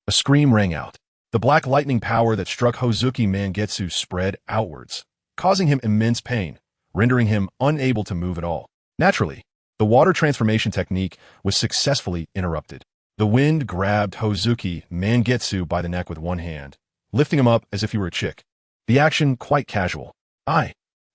A: A scream rang out. The black lightning power that struck Hozuki Mangetsu spread outwards, causing him immense pain, rendering him unable to move at all. Naturally, the water transformation technique was successfully interrupted. The wind grabbed Hozuki Mangetsu by the neck with one hand, lifting him up as if he were a chick. The action quite casual. A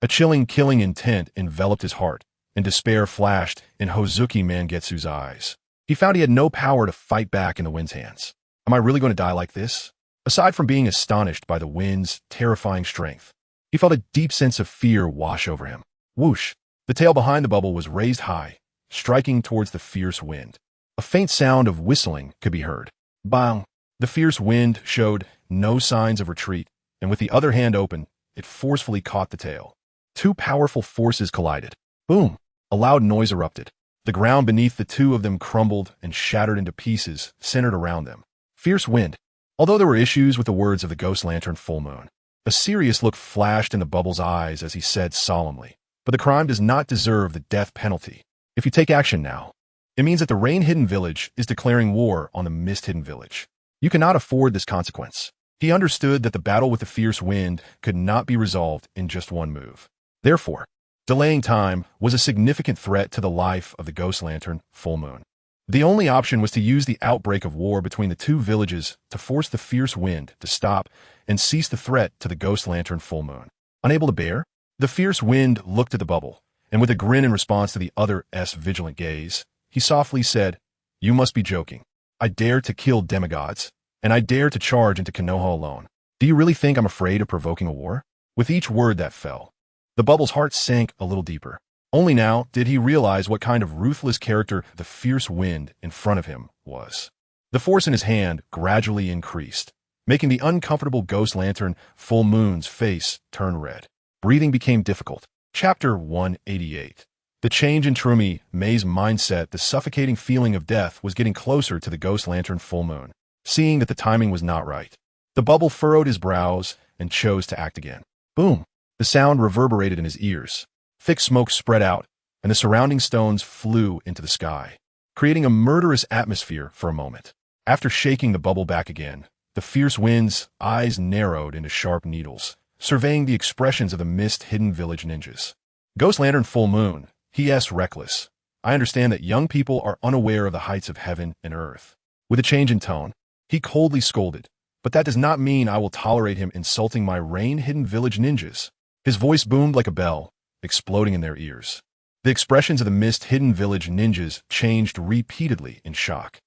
A: chilling killing intent enveloped his heart, and despair flashed in Hozuki Mangetsu's eyes. He found he had no power to fight back in the wind's hands. Am I really going to die like this? Aside from being astonished by the wind's terrifying strength, he felt a deep sense of fear wash over him. Whoosh! The tail behind the bubble was raised high, striking towards the fierce wind. A faint sound of whistling could be heard. Bang! The fierce wind showed no signs of retreat, and with the other hand open, it forcefully caught the tail. Two powerful forces collided. Boom! A loud noise erupted. The ground beneath the two of them crumbled and shattered into pieces centered around them. Fierce wind. Although there were issues with the words of the Ghost Lantern Full Moon, a serious look flashed in the bubble's eyes as he said solemnly, "But the crime does not deserve the death penalty. If you take action now, it means that the Rain-Hidden Village is declaring war on the Mist-Hidden Village. You cannot afford this consequence." He understood that the battle with the fierce wind could not be resolved in just one move. Therefore, delaying time was a significant threat to the life of the Ghost Lantern Full Moon. The only option was to use the outbreak of war between the two villages to force the fierce wind to stop and cease the threat to the Ghost Lantern Full Moon. Unable to bear, the fierce wind looked at the bubble, and with a grin in response to the other's vigilant gaze, he softly said, "You must be joking. I dare to kill demigods, and I dare to charge into Konoha alone. Do you really think I'm afraid of provoking a war?" With each word that fell, the bubble's heart sank a little deeper. Only now did he realize what kind of ruthless character the fierce wind in front of him was. The force in his hand gradually increased, making the uncomfortable Ghost Lantern Full Moon's face turn red. Breathing became difficult. Chapter 188. The change in Terumi Mei's mindset, the suffocating feeling of death was getting closer to the Ghost Lantern Full Moon. Seeing that the timing was not right, the bubble furrowed his brows and chose to act again. Boom! The sound reverberated in his ears. Thick smoke spread out, and the surrounding stones flew into the sky, creating a murderous atmosphere for a moment. After shaking the bubble back again, the fierce wind's eyes narrowed into sharp needles, surveying the expressions of the Mist-Hidden Village ninjas. "Ghost Lantern Full Moon," he asked reckless. "I understand that young people are unaware of the heights of heaven and earth." With a change in tone, he coldly scolded, "But that does not mean I will tolerate him insulting my Rain-Hidden Village ninjas." His voice boomed like a bell, exploding in their ears. The expressions of the Mist-Hidden Village ninjas changed repeatedly in shock.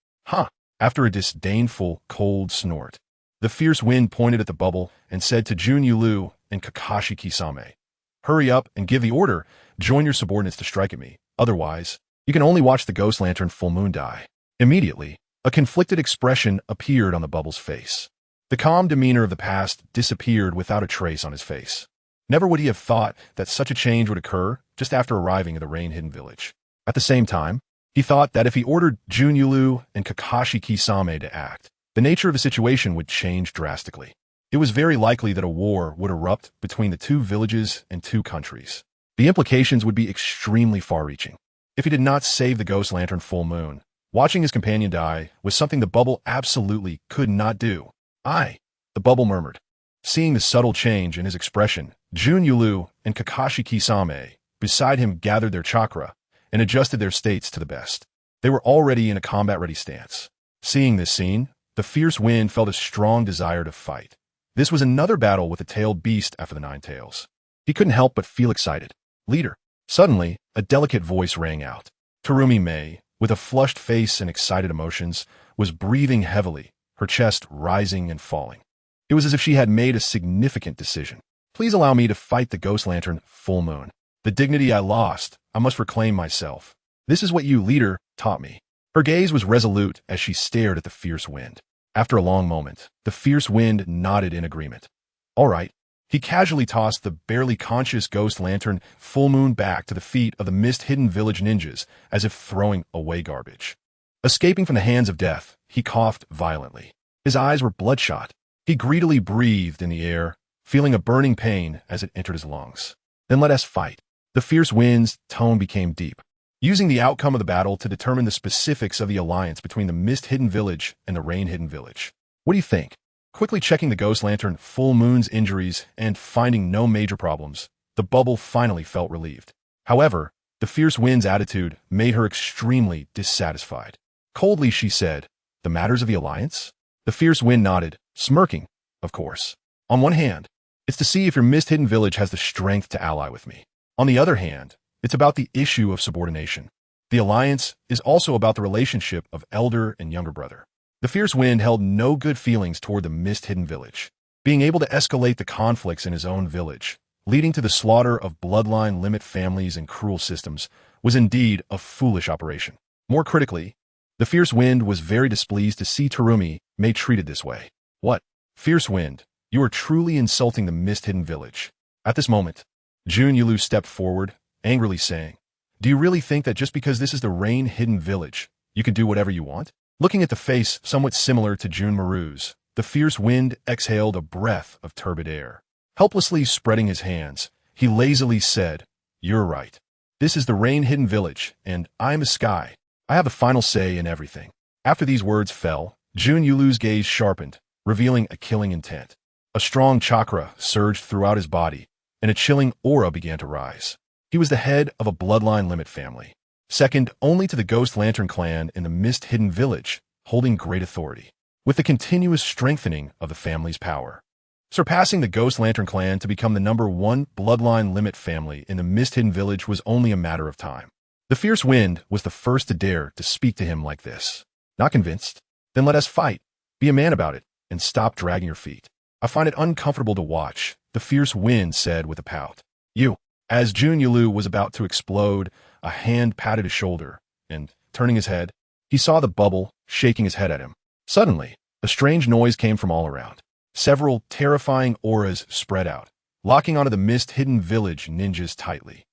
A: After a disdainful, cold snort, the fierce wind pointed at the bubble and said to Jun Yulu and Kakashi Kisame, "Hurry up and give the order. Join your subordinates to strike at me. Otherwise, you can only watch the Ghost Lantern Full Moon die." Immediately, a conflicted expression appeared on the bubble's face. The calm demeanor of the past disappeared without a trace on his face. Never would he have thought that such a change would occur just after arriving at the Rain-Hidden Village. At the same time, he thought that if he ordered Jun Yulu and Kakashi Kisame to act, the nature of the situation would change drastically. It was very likely that a war would erupt between the two villages and two countries. The implications would be extremely far-reaching. If he did not save the Ghost Lantern Full Moon, watching his companion die was something the bubble absolutely could not do. The bubble murmured. Seeing the subtle change in his expression, Jun Yulu and Kakashi Kisame beside him gathered their chakra and adjusted their states to the best. They were already in a combat-ready stance. Seeing this scene, the fierce wind felt a strong desire to fight. This was another battle with the tailed beast after the nine tails. He couldn't help but feel excited. "Leader." Suddenly, a delicate voice rang out. Terumi Mei, with a flushed face and excited emotions, was breathing heavily, her chest rising and falling. It was as if she had made a significant decision. "Please allow me to fight the Ghost Lantern Full Moon. The dignity I lost, I must reclaim myself. This is what you, leader, taught me." Her gaze was resolute as she stared at the fierce wind. After a long moment, the fierce wind nodded in agreement. "All right, He casually tossed the barely conscious ghost lantern full moon back to the feet of the mist-hidden village ninjas as if throwing away garbage. Escaping from the hands of death, he coughed violently. His eyes were bloodshot. He greedily breathed in the air, feeling a burning pain as it entered his lungs. Then let us fight. The fierce wind's tone became deep. Using the outcome of the battle to determine the specifics of the alliance between the mist-hidden village and the rain-hidden village. What do you think? Quickly checking the ghost lantern full moon's injuries and finding no major problems, the bubble finally felt relieved. However, the fierce wind's attitude made her extremely dissatisfied. Coldly she said, "The matters of the alliance?" The fierce wind nodded, smirking, of course. "On one hand, it's to see if your mist-hidden village has the strength to ally with me. On the other hand, it's about the issue of subordination. The alliance is also about the relationship of elder and younger brother." The fierce wind held no good feelings toward the mist-hidden village. Being able to escalate the conflicts in his own village, leading to the slaughter of bloodline limit families and cruel systems, was indeed a foolish operation. More critically, the fierce wind was very displeased to see Terumi made treated this way. "What? Fierce wind, you are truly insulting the mist-hidden village." At this moment, Jun Yulu stepped forward, angrily saying, "Do you really think that just because this is the rain-hidden village, you can do whatever you want?" Looking at the face somewhat similar to Jun Maru's, the fierce wind exhaled a breath of turbid air. Helplessly spreading his hands, he lazily said, "You're right. This is the rain-hidden village, and I'm a sky. I have the final say in everything." After these words fell, Jun Yulu's gaze sharpened, revealing a killing intent. A strong chakra surged throughout his body, and a chilling aura began to rise. He was the head of a bloodline limit family, second only to the Ghost Lantern clan in the mist-hidden village, holding great authority, with the continuous strengthening of the family's power. Surpassing the Ghost Lantern clan to become the #1 bloodline limit family in the mist-hidden village was only a matter of time. The fierce wind was the first to dare to speak to him like this. "Not convinced? Then let us fight. Be a man about it, and stop dragging your feet." "I find it uncomfortable to watch," the fierce wind said with a pout. "You." As Jun Yulu was about to explode, a hand patted his shoulder, and, turning his head, he saw the bubble shaking his head at him. Suddenly, a strange noise came from all around. Several terrifying auras spread out, locking onto the mist-hidden village ninjas tightly.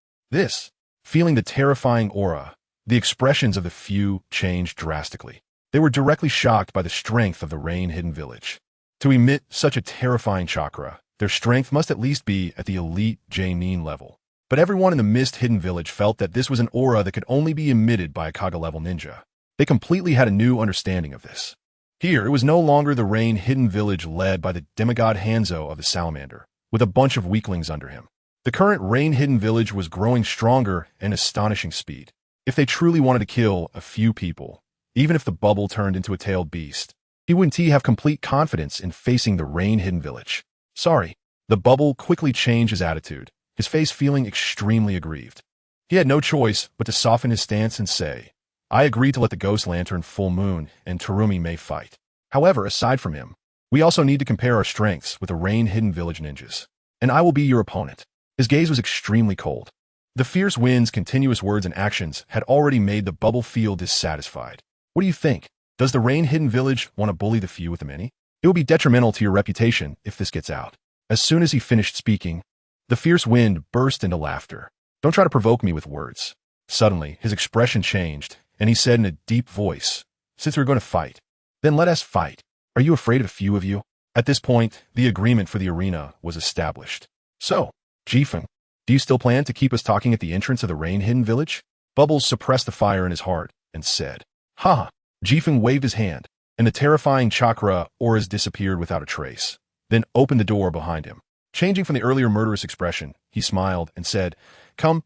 A: Feeling the terrifying aura, the expressions of the few changed drastically. They were directly shocked by the strength of the rain-hidden village. To emit such a terrifying chakra, their strength must at least be at the elite J-Nin level. But everyone in the mist-hidden village felt that this was an aura that could only be emitted by a Kaga-level ninja. They completely had a new understanding of this. Here, it was no longer the rain-hidden village led by the demigod Hanzo of the Salamander, with a bunch of weaklings under him. The current rain-hidden village was growing stronger at astonishing speed. If they truly wanted to kill a few people, even if the bubble turned into a tailed beast, he wouldn't have complete confidence in facing the rain-hidden village. "Sorry." The bubble quickly changed his attitude, his face feeling extremely aggrieved. He had no choice but to soften his stance and say, "I agree to let the Ghost Lantern Full Moon and Terumi may fight. However, aside from him, we also need to compare our strengths with the rain-hidden village ninjas. And I will be your opponent." His gaze was extremely cold. The fierce wind's continuous words and actions had already made the bubble feel dissatisfied. "What do you think? Does the rain-hidden village want to bully the few with the many? It will be detrimental to your reputation if this gets out." As soon as he finished speaking, the fierce wind burst into laughter. "Don't try to provoke me with words." Suddenly, his expression changed, and he said in a deep voice, "Since we're going to fight, then let us fight. Are you afraid of a few of you?" At this point, the agreement for the arena was established. "So, Jifeng, do you still plan to keep us talking at the entrance of the rain-hidden village?" Bubbles suppressed the fire in his heart and said, "Ha!" Jifeng waved his hand, and the terrifying chakra auras disappeared without a trace, then opened the door behind him. Changing from the earlier murderous expression, he smiled and said, Come,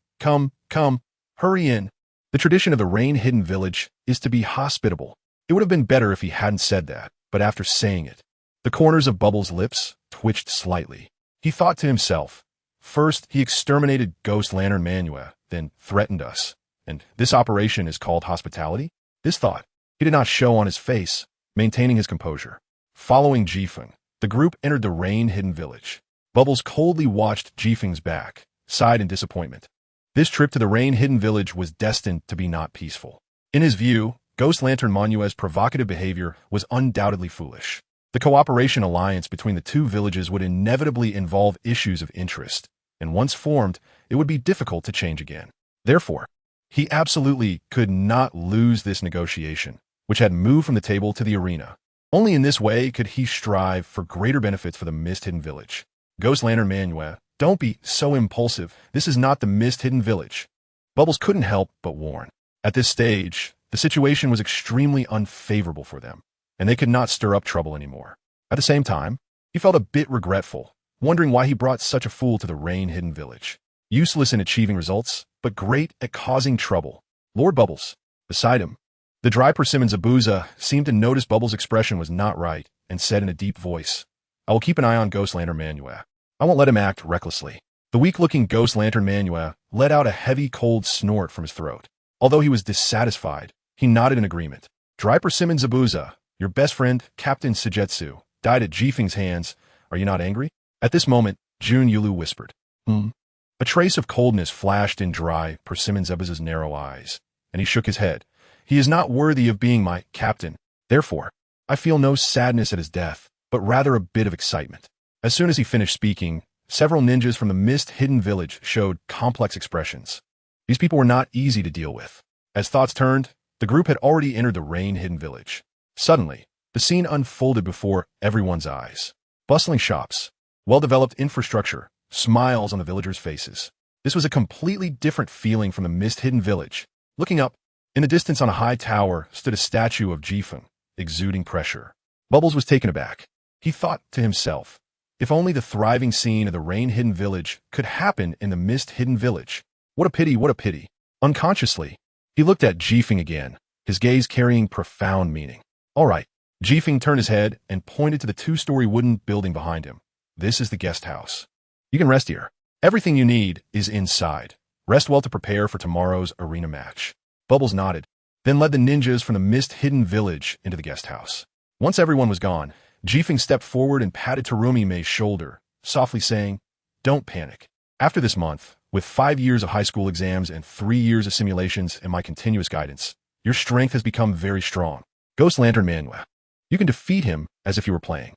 A: hurry in. The tradition of the rain-hidden village is to be hospitable." It would have been better if he hadn't said that, but after saying it, the corners of Bubbles' lips twitched slightly. He thought to himself, first he exterminated Ghost Lantern Manua, then threatened us, and this operation is called hospitality? This thought he did not show on his face, maintaining his composure. Following Jifeng, the group entered the rain-hidden village. Bubbles coldly watched Jifeng's back, sighed in disappointment. This trip to the rain-hidden village was destined to be not peaceful. In his view, Ghost Lantern Manua's provocative behavior was undoubtedly foolish. The cooperation alliance between the two villages would inevitably involve issues of interest, and once formed, it would be difficult to change again. Therefore, he absolutely could not lose this negotiation, which had moved from the table to the arena. Only in this way could he strive for greater benefits for the Mist-Hidden Village. Ghost Lantern Manuel, don't be so impulsive. This is not the Mist-Hidden Village. Bubbles couldn't help but warn. At this stage, the situation was extremely unfavorable for them, and they could not stir up trouble anymore. At the same time, he felt a bit regretful, wondering why he brought such a fool to the Rain-Hidden Village. Useless in achieving results, but great at causing trouble. Lord Bubbles, beside him, the dry persimmon Zabuza seemed to notice Bubbles' expression was not right and said in a deep voice, I will keep an eye on Ghost Lantern Manuel. I won't let him act recklessly. The weak-looking Ghost Lantern Manuel let out a heavy, cold snort from his throat. Although he was dissatisfied, he nodded in agreement. Dry persimmon Zabuza, your best friend, Captain Sujetsu, died at Jifeng's hands. Are you not angry? At this moment, Jun Yulu whispered. A trace of coldness flashed in dry persimmon Zabuza's narrow eyes, and he shook his head. He is not worthy of being my captain. Therefore, I feel no sadness at his death, but rather a bit of excitement. As soon as he finished speaking, several ninjas from the Mist-Hidden Village showed complex expressions. These people were not easy to deal with. As thoughts turned, the group had already entered the Rain-Hidden Village. Suddenly, the scene unfolded before everyone's eyes. Bustling shops, well-developed infrastructure, smiles on the villagers' faces. This was a completely different feeling from the Mist-Hidden Village. Looking up, in the distance on a high tower stood a statue of Jifeng, exuding pressure. Bubbles was taken aback. He thought to himself, if only the thriving scene of the Rain-Hidden Village could happen in the Mist-Hidden Village. What a pity, what a pity. Unconsciously, he looked at Jifeng again, his gaze carrying profound meaning. All right. Jifeng turned his head and pointed to the two-story wooden building behind him. This is the guest house. You can rest here. Everything you need is inside. Rest well to prepare for tomorrow's arena match. Bubbles nodded, then led the ninjas from the Mist-Hidden Village into the guest house. Once everyone was gone, Jifeng stepped forward and patted Terumi Mei's shoulder, softly saying, Don't panic. After this month, with 5 years of high school exams and 3 years of simulations and my continuous guidance, your strength has become very strong. Ghost Lantern Manuel. You can defeat him as if you were playing.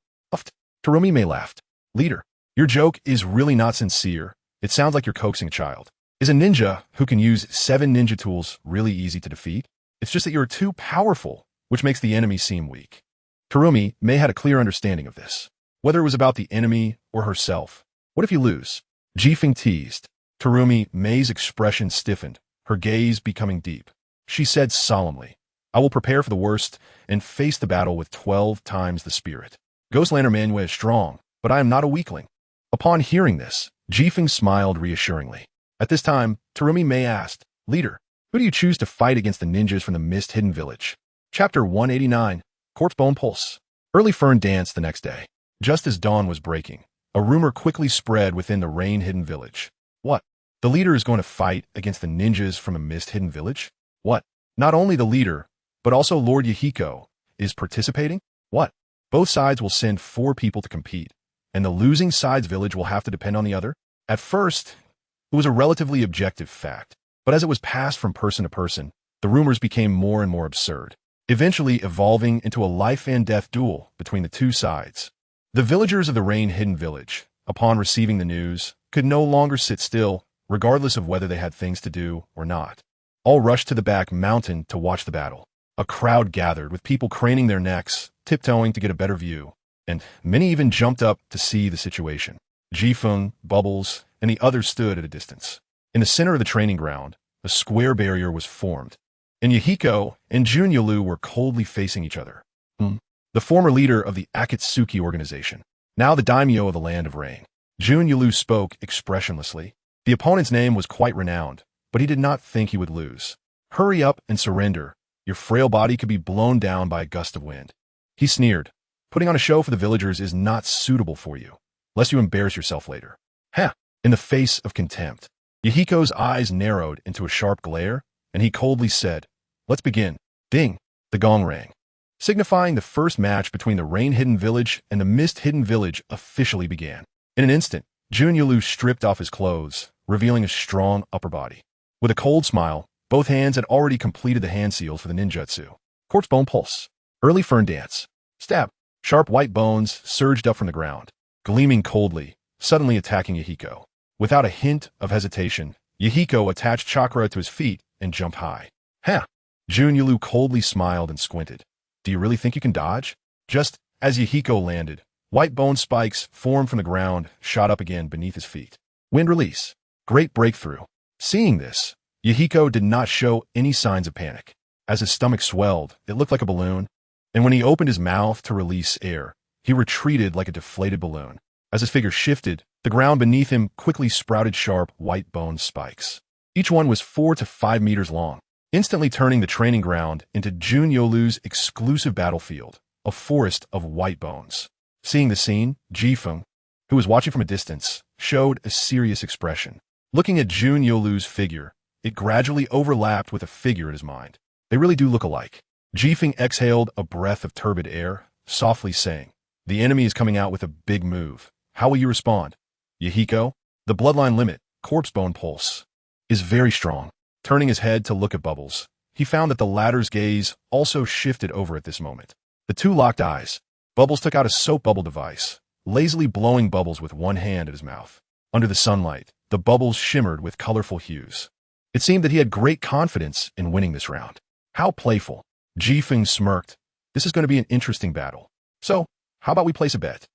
A: Terumi Mei laughed. Leader, your joke is really not sincere. It sounds like you're coaxing a child. Is a ninja who can use 7 ninja tools really easy to defeat? It's just that you're too powerful, which makes the enemy seem weak. Terumi Mei had a clear understanding of this. Whether it was about the enemy or herself. What if you lose? Jifeng teased. Terumi Mei's expression stiffened, her gaze becoming deep. She said solemnly, I will prepare for the worst and face the battle with 12 times the spirit. Ghost Lantern Manuel is strong, but I am not a weakling. Upon hearing this, Jifeng smiled reassuringly. At this time, Terumi Mei asked, Leader, who do you choose to fight against the ninjas from the Mist-Hidden Village? Chapter 189, Corpse Bone Pulse. Early Fern danced the next day. Just as dawn was breaking, a rumor quickly spread within the Rain-Hidden Village. What? The leader is going to fight against the ninjas from a Mist-Hidden Village? What? Not only the leader, but also Lord Yahiko is participating? What? Both sides will send 4 people to compete, and the losing side's village will have to depend on the other? At first, it was a relatively objective fact, but as it was passed from person to person, the rumors became more and more absurd, eventually evolving into a life-and-death duel between the two sides. The villagers of the Rain-Hidden Village, upon receiving the news, could no longer sit still, regardless of whether they had things to do or not. All rushed to the back mountain to watch the battle. A crowd gathered, with people craning their necks, tiptoeing to get a better view, and many even jumped up to see the situation. Jifeng, Bubbles, and the others stood at a distance. In the center of the training ground, a square barrier was formed, and Yahiko and Jun Yulu were coldly facing each other. The former leader of the Akatsuki organization, now the daimyo of the Land of Rain. Jun Yulu spoke expressionlessly. The opponent's name was quite renowned, but he did not think he would lose. Hurry up and surrender. Your frail body could be blown down by a gust of wind. He sneered. Putting on a show for the villagers is not suitable for you, lest you embarrass yourself later. In the face of contempt, Yahiko's eyes narrowed into a sharp glare, and he coldly said, Let's begin. Ding! The gong rang, signifying the first match between the Rain-Hidden Village and the Mist-Hidden Village officially began. In an instant, Jun Yulu stripped off his clothes, revealing a strong upper body. With a cold smile, both hands had already completed the hand seals for the ninjutsu. Corpse Bone Pulse. Early Fern Dance. Stab. Sharp white bones surged up from the ground, gleaming coldly, suddenly attacking Yahiko. Without a hint of hesitation, Yahiko attached chakra to his feet and jumped high. "Huh!" Junyulu coldly smiled and squinted. "Do you really think you can dodge?" Just as Yahiko landed, white bone spikes formed from the ground, shot up again beneath his feet. Wind release. Great breakthrough. Seeing this, Yahiko did not show any signs of panic. As his stomach swelled, it looked like a balloon, and when he opened his mouth to release air, he retreated like a deflated balloon. As his figure shifted, the ground beneath him quickly sprouted sharp, white bone spikes. Each one was 4 to 5 meters long, instantly turning the training ground into Junyolu's exclusive battlefield, a forest of white bones. Seeing the scene, Jifeng, who was watching from a distance, showed a serious expression. Looking at Junyolu's figure, it gradually overlapped with a figure in his mind. They really do look alike. Jifeng exhaled a breath of turbid air, softly saying, "The enemy is coming out with a big move. How will you respond?" Yahiko, the bloodline limit, corpse bone pulse, is very strong. Turning his head to look at Bubbles, he found that the latter's gaze also shifted over at this moment. The two locked eyes. Bubbles took out a soap bubble device, lazily blowing bubbles with one hand at his mouth. Under the sunlight, the bubbles shimmered with colorful hues. It seemed that he had great confidence in winning this round. How playful. Jifeng smirked. "This is going to be an interesting battle. So, how about we place a bet?"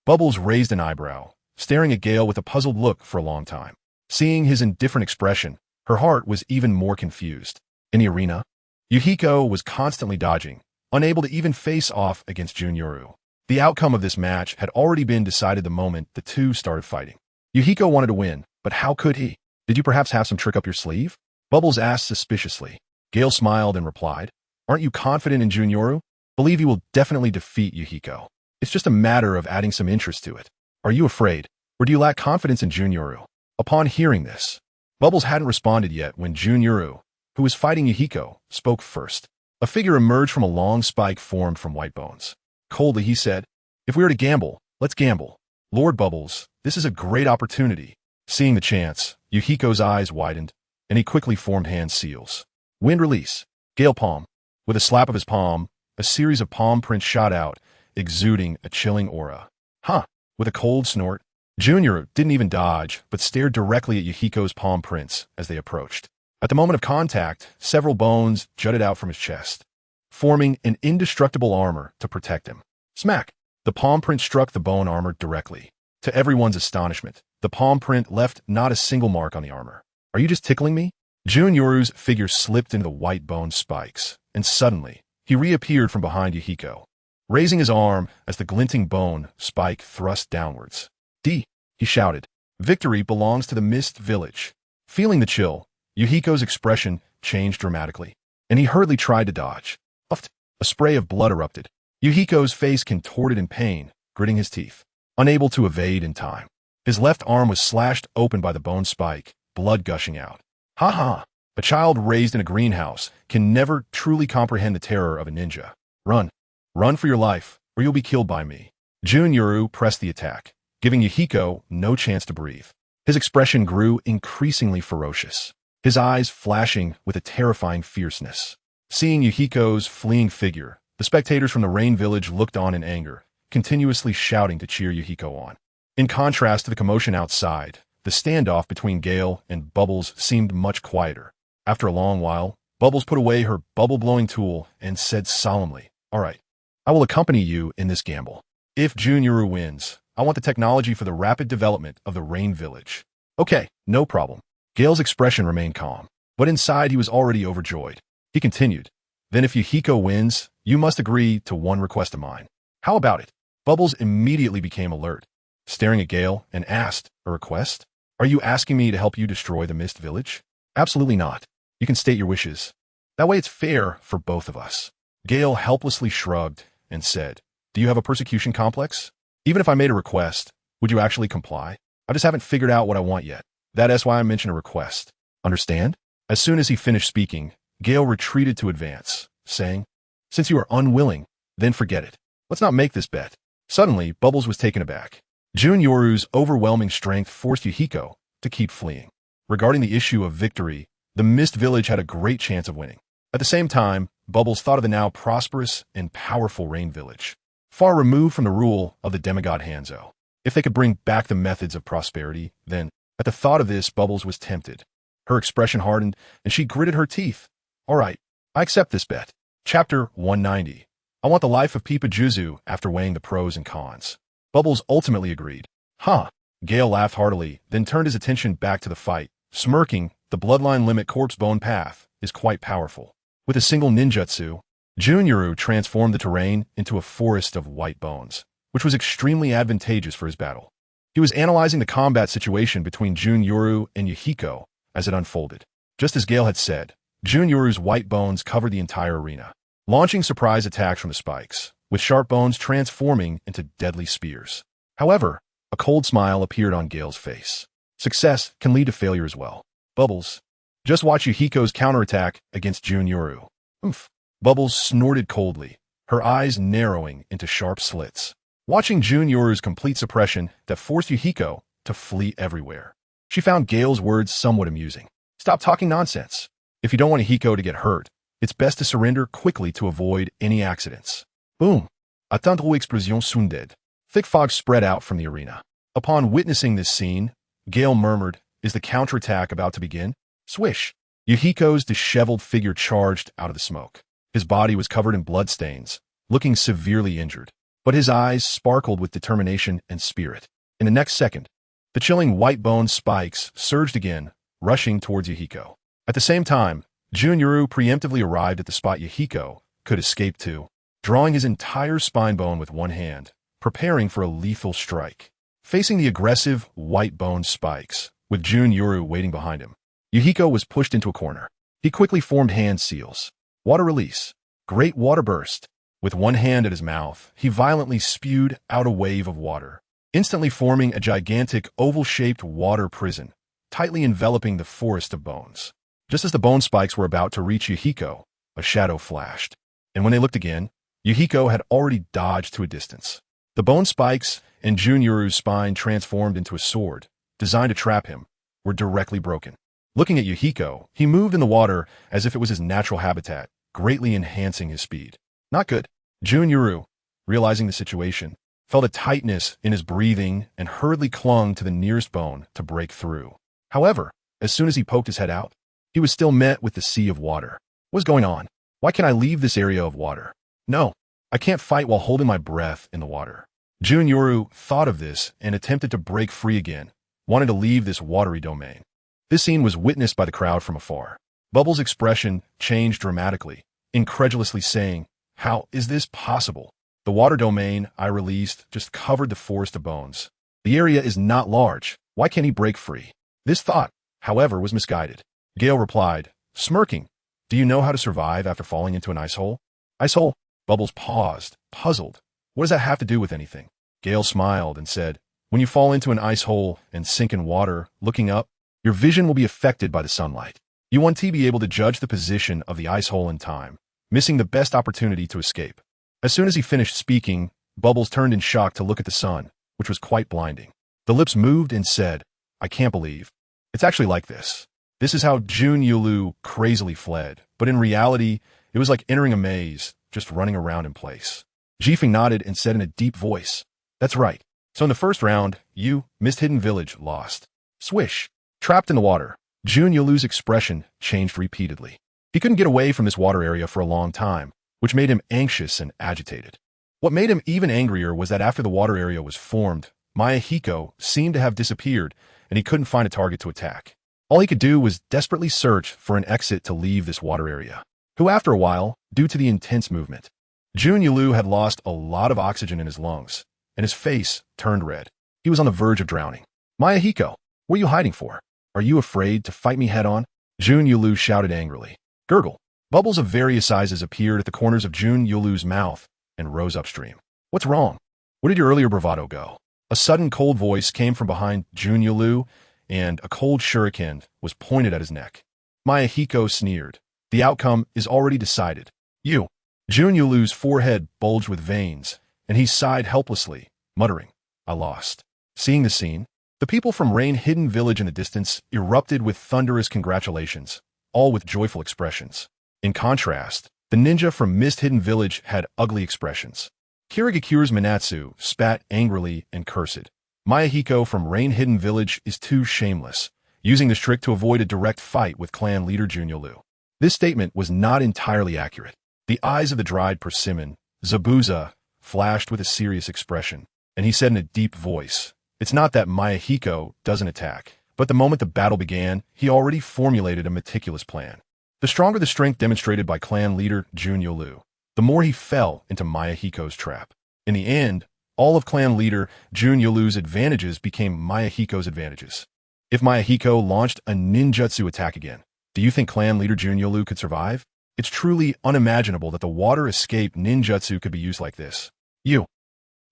A: Bubbles raised an eyebrow, staring at Gale with a puzzled look for a long time. Seeing his indifferent expression, her heart was even more confused. In the arena, Yahiko was constantly dodging, unable to even face off against Junyuru. The outcome of this match had already been decided the moment the two started fighting. Yahiko wanted to win, but how could he? "Did you perhaps have some trick up your sleeve?" Bubbles asked suspiciously. Gale smiled and replied, "Aren't you confident in Junyuru? Believe you will definitely defeat Yahiko. It's just a matter of adding some interest to it. Are you afraid, or do you lack confidence in Junyuru?" Upon hearing this, Bubbles hadn't responded yet when Junyuru, who was fighting Yahiko, spoke first. A figure emerged from a long spike formed from white bones. Coldly he said, "If we were to gamble, let's gamble. Lord Bubbles, this is a great opportunity." Seeing the chance, Yahiko's eyes widened, and he quickly formed hand seals. Wind release. Gale palm. With a slap of his palm, a series of palm prints shot out, exuding a chilling aura. "Huh." With a cold snort, Junior didn't even dodge, but stared directly at Yahiko's palm prints as they approached. At the moment of contact, several bones jutted out from his chest, forming an indestructible armor to protect him. Smack! The palm print struck the bone armor directly. To everyone's astonishment, the palm print left not a single mark on the armor. "Are you just tickling me?" Junyoru's figure slipped into the white bone spikes, and suddenly, he reappeared from behind Yahiko, raising his arm as the glinting bone spike thrust downwards. "D," he shouted. "Victory belongs to the Mist Village." Feeling the chill, Yahiko's expression changed dramatically, and he hurriedly tried to dodge. Uft! A spray of blood erupted. Yahiko's face contorted in pain, gritting his teeth, unable to evade in time. His left arm was slashed open by the bone spike, blood gushing out. "Ha ha! A child raised in a greenhouse can never truly comprehend the terror of a ninja. Run. Run for your life, or you'll be killed by me." Junyuru pressed the attack, giving Yahiko no chance to breathe. His expression grew increasingly ferocious, his eyes flashing with a terrifying fierceness. Seeing Yahiko's fleeing figure, the spectators from the Rain Village looked on in anger, continuously shouting to cheer Yahiko on. In contrast to the commotion outside, the standoff between Gale and Bubbles seemed much quieter. After a long while, Bubbles put away her bubble-blowing tool and said solemnly, "All right, I will accompany you in this gamble. If Junyuru wins, I want the technology for the rapid development of the Rain Village." "Okay, no problem." Gale's expression remained calm, but inside he was already overjoyed. He continued, "Then if Yahiko wins, you must agree to one request of mine." "How about it?" Bubbles immediately became alert, staring at Gale, and asked, "A request? Are you asking me to help you destroy the Mist Village?" "Absolutely not. You can state your wishes. That way it's fair for both of us." Gale helplessly shrugged and said, "Do you have a persecution complex? Even if I made a request, would you actually comply? I just haven't figured out what I want yet. That's why I mentioned a request. Understand?" As soon as he finished speaking, Gale retreated to advance, saying, "Since you are unwilling, then forget it. Let's not make this bet." Suddenly, Bubbles was taken aback. Junyoru's overwhelming strength forced Yahiko to keep fleeing. Regarding the issue of victory, the Mist Village had a great chance of winning. At the same time, Bubbles thought of the now prosperous and powerful Rain Village. far removed from the rule of the demigod Hanzo. If they could bring back the methods of prosperity, then, at the thought of this, Bubbles was tempted. Her expression hardened, and she gritted her teeth. All right, I accept this bet. Chapter 190. I want the life of Pipa Juzu after weighing the pros and cons. Bubbles ultimately agreed. Huh. Gale laughed heartily, then turned his attention back to the fight. Smirking, the bloodline limit corpse bone path is quite powerful. With a single ninjutsu, Junyuru transformed the terrain into a forest of white bones, which was extremely advantageous for his battle. He was analyzing the combat situation between Junyuru and Yahiko as it unfolded. Just as Gale had said, Junyuru's white bones covered the entire arena, launching surprise attacks from the spikes, with sharp bones transforming into deadly spears. However, a cold smile appeared on Gale's face. Success can lead to failure as well. Bubbles. Just watch Yahiko's counterattack against Junyuru. Oomph. Bubbles snorted coldly, her eyes narrowing into sharp slits, watching Junyuru's complete suppression that forced Yahiko to flee everywhere. She found Gale's words somewhat amusing. Stop talking nonsense. If you don't want Yahiko to get hurt, it's best to surrender quickly to avoid any accidents. Boom. Attendre explosion sounded. Thick fog spread out from the arena. Upon witnessing this scene, Gale murmured, "Is the counterattack about to begin?" Swish. Yahiko's disheveled figure charged out of the smoke. His body was covered in bloodstains, looking severely injured, but his eyes sparkled with determination and spirit. In the next second, the chilling white bone spikes surged again, rushing towards Yahiko. At the same time, Junyuru preemptively arrived at the spot Yahiko could escape to, drawing his entire spine bone with one hand, preparing for a lethal strike. Facing the aggressive white bone spikes, with Junyuru waiting behind him, Yahiko was pushed into a corner. He quickly formed hand seals. Water release. Great water burst. With one hand at his mouth, he violently spewed out a wave of water, instantly forming a gigantic oval-shaped water prison, tightly enveloping the forest of bones. Just as the bone spikes were about to reach Yahiko, a shadow flashed. And when they looked again, Yahiko had already dodged to a distance. The bone spikes and Junyuru's spine transformed into a sword, designed to trap him, were directly broken. Looking at Yahiko, he moved in the water as if it was his natural habitat, greatly enhancing his speed. Not good. Junyuru, realizing the situation, felt a tightness in his breathing and hurriedly clung to the nearest bone to break through. However, as soon as he poked his head out, he was still met with the sea of water. What's going on? Why can't I leave this area of water? No, I can't fight while holding my breath in the water. Junyuru thought of this and attempted to break free again, wanting to leave this watery domain. This scene was witnessed by the crowd from afar. Bubbles' expression changed dramatically, incredulously saying, "How is this possible? The water domain I released just covered the forest of bones. The area is not large. Why can't he break free?" This thought, however, was misguided. Gale replied, smirking, "Do you know how to survive after falling into an ice hole?" Ice hole? Bubbles paused, puzzled. What does that have to do with anything? Gale smiled and said, "When you fall into an ice hole and sink in water, looking up, your vision will be affected by the sunlight. You want to be able to judge the position of the ice hole in time, missing the best opportunity to escape." As soon as he finished speaking, Bubbles turned in shock to look at the sun, which was quite blinding. The lips moved and said, "I can't believe. It's actually like this." This is how Junyuru crazily fled, but in reality, it was like entering a maze, just running around in place. Jifeng nodded and said in a deep voice, "That's right. So in the first round, you, Mist Hidden Village, lost." Swish. Trapped in the water, Junyuru's expression changed repeatedly. He couldn't get away from this water area for a long time, which made him anxious and agitated. What made him even angrier was that after the water area was formed, Mayahiko seemed to have disappeared, and he couldn't find a target to attack. All he could do was desperately search for an exit to leave this water area, who after a while, due to the intense movement, Junyuru had lost a lot of oxygen in his lungs, and his face turned red. He was on the verge of drowning. "Mayahiko, what are you hiding for? Are you afraid to fight me head-on?" Junyuru shouted angrily. Gurgle. Bubbles of various sizes appeared at the corners of Junyuru's mouth and rose upstream. "What's wrong? Where did your earlier bravado go?" A sudden cold voice came from behind Junyuru, and a cold shuriken was pointed at his neck. Mayahiko sneered. "The outcome is already decided. You." Junyuru's forehead bulged with veins, and he sighed helplessly, muttering, "I lost." Seeing the scene, the people from Rain Hidden Village in the distance erupted with thunderous congratulations, all with joyful expressions. In contrast, the ninja from Mist Hidden Village had ugly expressions. Kirigakura's Manatsu spat angrily and cursed. Mayahiko from Rain Hidden Village is too shameless, using this trick to avoid a direct fight with clan leader Junyolu. This statement was not entirely accurate. The eyes of the dried persimmon, Zabuza, flashed with a serious expression, and he said in a deep voice, "It's not that Mayahiko doesn't attack, but the moment the battle began, he already formulated a meticulous plan. The stronger the strength demonstrated by clan leader Junyolu, the more he fell into Mayahiko's trap. In the end, all of clan leader Junyolu's advantages became Mayahiko's advantages. If Mayahiko launched a ninjutsu attack again, do you think clan leader Junyolu could survive? It's truly unimaginable that the water escape ninjutsu could be used like this. You."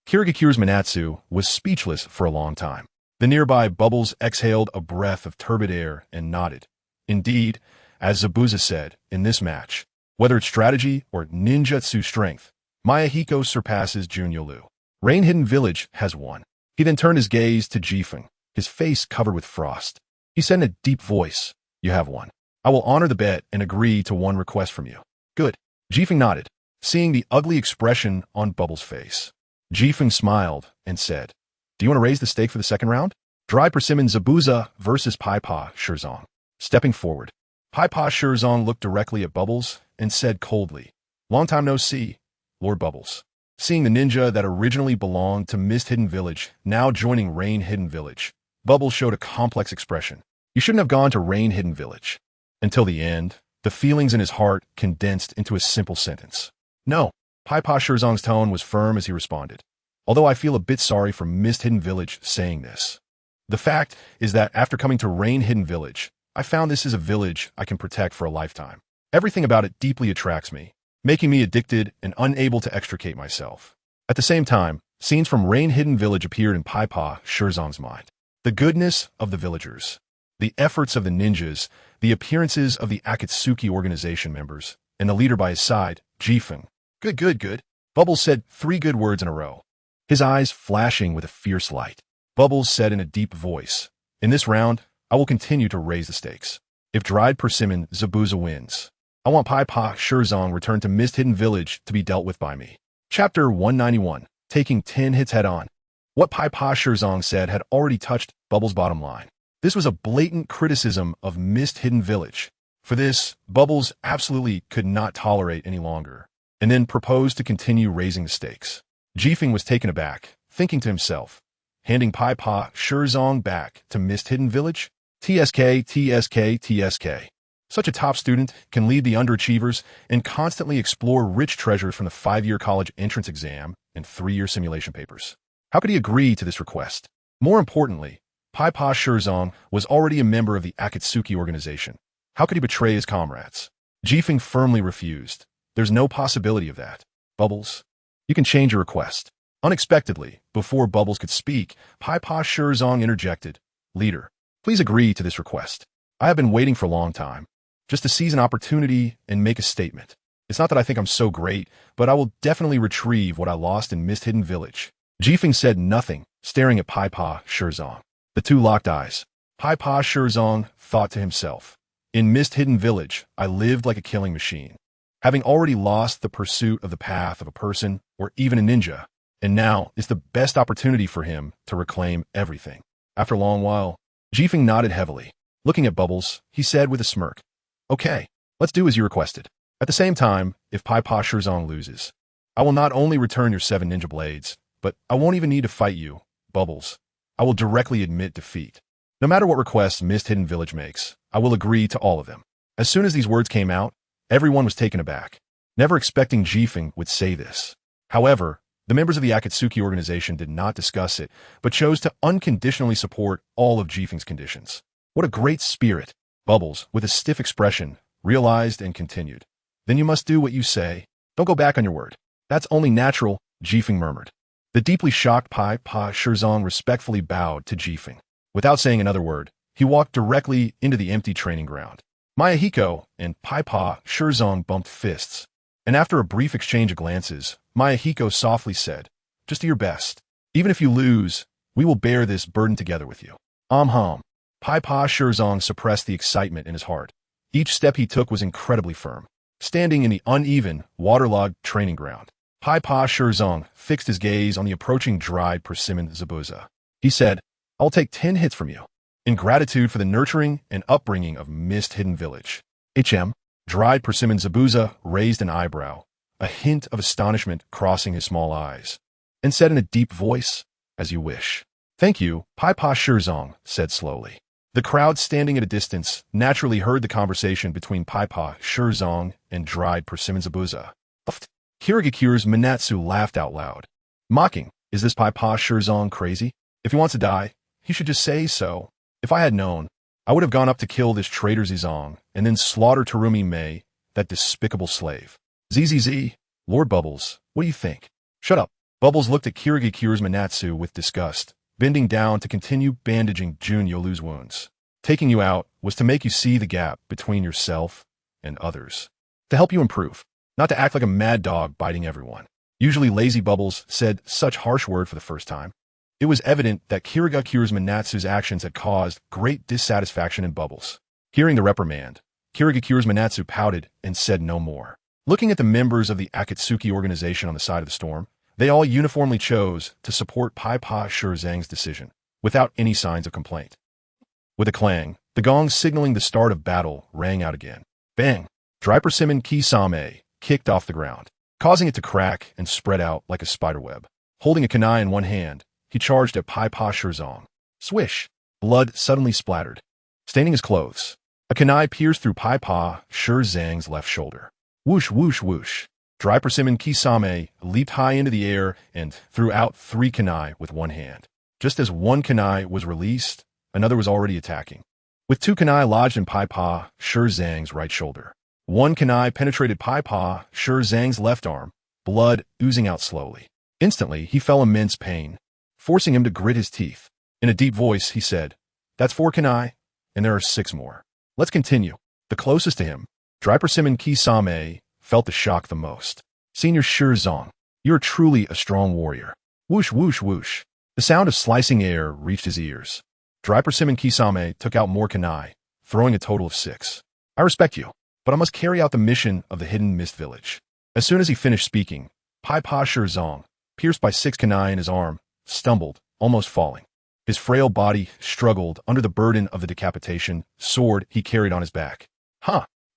A: Kirigakura's Manatsu was speechless for a long time. The nearby Bubbles exhaled a breath of turbid air and nodded. Indeed, as Zabuza said, in this match, whether it's strategy or ninjutsu strength, Mayahiko surpasses Junyolu. Rain Hidden Village has won. He then turned his gaze to Jifeng, his face covered with frost. He said in a deep voice, "You have won. I will honor the bet and agree to one request from you." "Good." Jifeng nodded, seeing the ugly expression on Bubbles' face. Jifeng smiled and said, "Do you want to raise the stake for the second round? Dry Persimmon Zabuza versus Paipa Shirzong." Stepping forward, Paipa Shirzong looked directly at Bubbles and said coldly, "Long time no see, Lord Bubbles." Seeing the ninja that originally belonged to Mist Hidden Village now joining Rain Hidden Village, Bubbles showed a complex expression. "You shouldn't have gone to Rain Hidden Village." Until the end, the feelings in his heart condensed into a simple sentence. "No." Paipa Shirzong's tone was firm as he responded, "Although I feel a bit sorry for Mist Hidden Village saying this. The fact is that after coming to Rain Hidden Village, I found this is a village I can protect for a lifetime. Everything about it deeply attracts me, making me addicted and unable to extricate myself." At the same time, scenes from Rain Hidden Village appeared in Paipa Shirzong's mind. The goodness of the villagers, the efforts of the ninjas, the appearances of the Akatsuki organization members, and the leader by his side, Jifeng. "Good, good, good." Bubbles said 3 good words in a row, his eyes flashing with a fierce light. Bubbles said in a deep voice, "In this round, I will continue to raise the stakes. If Dried Persimmon Zabuza wins, I want Paipa Shirzong returned to Mist Hidden Village to be dealt with by me." Chapter 191, Taking 10 Hits Head On. What Paipa Shirzong said had already touched Bubbles' bottom line. This was a blatant criticism of Mist Hidden Village. For this, Bubbles absolutely could not tolerate any longer, and then proposed to continue raising the stakes. Jifeng was taken aback, thinking to himself, handing Paipa Shirzong back to Mist Hidden Village? TSK, TSK, TSK. Such a top student can lead the underachievers and constantly explore rich treasures from the 5-year college entrance exam and 3-year simulation papers. How could he agree to this request? More importantly, Paipa Shirzong was already a member of the Akatsuki organization. How could he betray his comrades? Jifeng firmly refused. "There's no possibility of that. Bubbles, you can change your request." Unexpectedly, before Bubbles could speak, Paipa Shirzong interjected, "Leader, please agree to this request. I have been waiting for a long time, just to seize an opportunity and make a statement. It's not that I think I'm so great, but I will definitely retrieve what I lost in Mist Hidden Village." Jifeng said nothing, staring at Paipa Shirzong. The two locked eyes. Paipa Shirzong thought to himself, "In Mist Hidden Village, I lived like a killing machine, having already lost the pursuit of the path of a person or even a ninja, and now is the best opportunity for him to reclaim everything." After a long while, Jifeng nodded heavily. Looking at Bubbles, he said with a smirk, "Okay, let's do as you requested. At the same time, if Paipa Shirzong loses, I will not only return your 7 ninja blades, but I won't even need to fight you, Bubbles. I will directly admit defeat. No matter what requests Mist Hidden Village makes, I will agree to all of them." As soon as these words came out, everyone was taken aback, never expecting Jifeng would say this. However, the members of the Akatsuki organization did not discuss it, but chose to unconditionally support all of Jifeng's conditions. What a great spirit! Bubbles, with a stiff expression, realized and continued. "Then you must do what you say. Don't go back on your word." "That's only natural," Jifeng murmured. The deeply shocked Paipa Shirzong respectfully bowed to Jifeng. Without saying another word, he walked directly into the empty training ground. Mayahiko and Paipa Shirzong bumped fists, and after a brief exchange of glances, Mayahiko softly said, "Just do your best. Even if you lose, we will bear this burden together with you." Hum. Paipa Shirzong suppressed the excitement in his heart. Each step he took was incredibly firm. Standing in the uneven, waterlogged training ground, Pai Pa Shirzong fixed his gaze on the approaching dried persimmon Zabuza. He said, I'll take 10 hits from you, in gratitude for the nurturing and upbringing of Mist Hidden Village. Dried persimmon Zabuza raised an eyebrow, a hint of astonishment crossing his small eyes, and said in a deep voice, as you wish. Thank you, Pai Pa Shirzong said slowly. The crowd standing at a distance naturally heard the conversation between Pai Pa Shirzong and dried persimmon Zabuza. Kirigakure's Minatsu laughed out loud, mocking, is this Pai Pa Shirzong crazy? If he wants to die, he should just say so. If I had known, I would have gone up to kill this traitor Zizong and then slaughter Terumi Mei, that despicable slave. ZZZ, Lord Bubbles, what do you think? Shut up. Bubbles looked at Kirigakure's Minatsu with disgust, bending down to continue bandaging Jun Yolu's wounds. Taking you out was to make you see the gap between yourself and others. To help you improve, not to act like a mad dog biting everyone. Usually lazy Bubbles said such harsh word for the first time. It was evident that Kirigakure's Minatsu's actions had caused great dissatisfaction in Bubbles. Hearing the reprimand, Kirigakure's Minatsu pouted and said no more. Looking at the members of the Akatsuki organization on the side of the storm, they all uniformly chose to support Pai Pa Shirzong's decision, without any signs of complaint. With a clang, the gong signaling the start of battle rang out again. Bang! Dry persimmon Kisame kicked off the ground, causing it to crack and spread out like a spiderweb. Holding a kunai in one hand, he charged at Pai Pa Shirzong. Swish! Blood suddenly splattered, staining his clothes. A kunai pierced through Pai Pa Shirzong's left shoulder. Whoosh, whoosh, whoosh. Dry persimmon Kisame leaped high into the air and threw out 3 kunai with one hand. Just as one kunai was released, another was already attacking. With 2 kunai lodged in Pai Pa Shirzong's right shoulder. One kunai penetrated Pai Pa Shirzong's left arm, blood oozing out slowly. Instantly, he felt immense pain, forcing him to grit his teeth. In a deep voice, he said, That's 4 kunai, and there are 6 more. Let's continue. The closest to him, Dry persimmon Kisame, felt the shock the most. Senior Shirzong, you're truly a strong warrior. Whoosh, whoosh, whoosh. The sound of slicing air reached his ears. Dry persimmon Kisame took out more kunai, throwing a total of 6. I respect you, but I must carry out the mission of the Hidden Mist Village. As soon as he finished speaking, Pai Pa Shirzong, pierced by 6 kunai in his arm, stumbled, almost falling. His frail body struggled under the burden of the decapitation sword he carried on his back.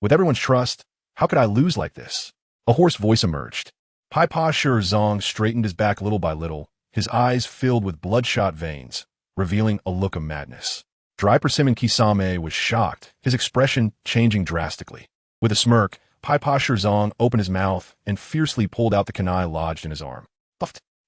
A: With everyone's trust, how could I lose like this? A hoarse voice emerged. Pai Pa Shirzong straightened his back little by little, his eyes filled with bloodshot veins, revealing a look of madness. Dry persimmon Kisame was shocked, his expression changing drastically. With a smirk, Pai Pa Shirzong opened his mouth and fiercely pulled out the kunai lodged in his arm.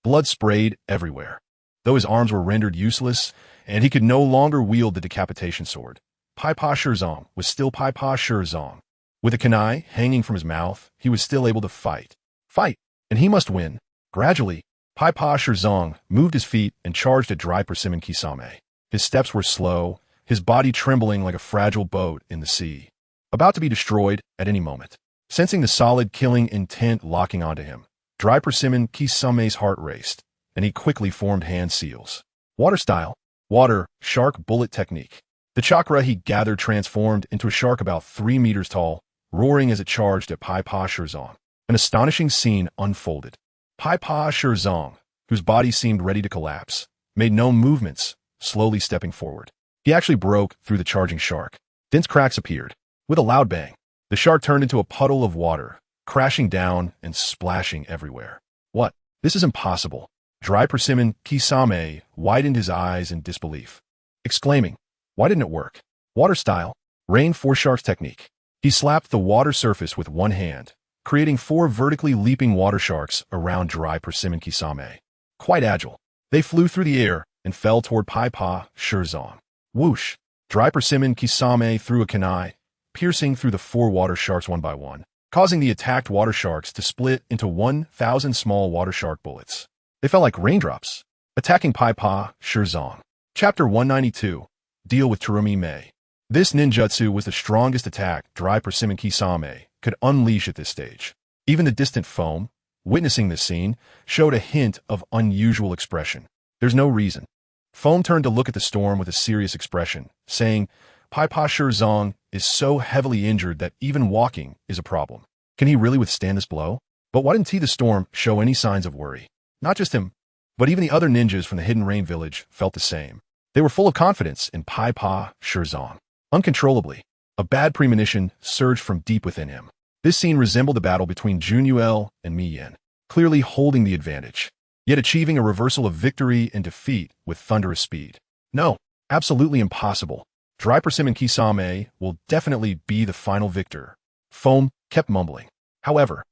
A: Blood sprayed everywhere. Though his arms were rendered useless, and he could no longer wield the decapitation sword, Pai Pa Shirzong was still Pai Pa Shirzong. With a kunai hanging from his mouth, he was still able to fight. And he must win. Gradually, Pai Pa Shirzong moved his feet and charged at Dry persimmon Kisame. His steps were slow, his body trembling like a fragile boat in the sea, about to be destroyed at any moment. Sensing the solid killing intent locking onto him, Dry persimmon Kisame's heart raced, and he quickly formed hand seals. Water style. Water, shark bullet technique. The chakra he gathered transformed into a shark about 3 meters tall, roaring as it charged at Pai Pa Shirzong. An astonishing scene unfolded. Pai Pa Shirzong, whose body seemed ready to collapse, made no movements, slowly stepping forward. He actually broke through the charging shark. Dense cracks appeared. With a loud bang, the shark turned into a puddle of water, crashing down and splashing everywhere. What? This is impossible. Dry persimmon Kisame widened his eyes in disbelief, exclaiming, Why didn't it work? Water style. Rain 4 sharks technique. He slapped the water surface with one hand, creating 4 vertically leaping water sharks around Dry persimmon Kisame. Quite agile, they flew through the air and fell toward Pai Pa Shirzong. Whoosh! Dry persimmon Kisame threw a kunai, piercing through the 4 water sharks one by one, causing the attacked water sharks to split into 1,000 small water shark bullets. They fell like raindrops, attacking Pai Pa Shirzong. Chapter 192. Deal with Terumi Mei. This ninjutsu was the strongest attack Dry persimmon Kisame could unleash at this stage. Even the distant foam, witnessing this scene, showed a hint of unusual expression. There's no reason. Foam turned to look at the storm with a serious expression, saying, Pai Pa Shirzong is so heavily injured that even walking is a problem. Can he really withstand this blow? But why didn't the storm show any signs of worry? Not just him, but even the other ninjas from the Hidden Rain village felt the same. They were full of confidence in Pai Pa Shirzong. Uncontrollably, a bad premonition surged from deep within him. This scene resembled the battle between Junyuel and Mi Yin, clearly holding the advantage, yet achieving a reversal of victory and defeat with thunderous speed. No, absolutely impossible. Dry Persimmon Kisame will definitely be the final victor. Foam kept mumbling. However,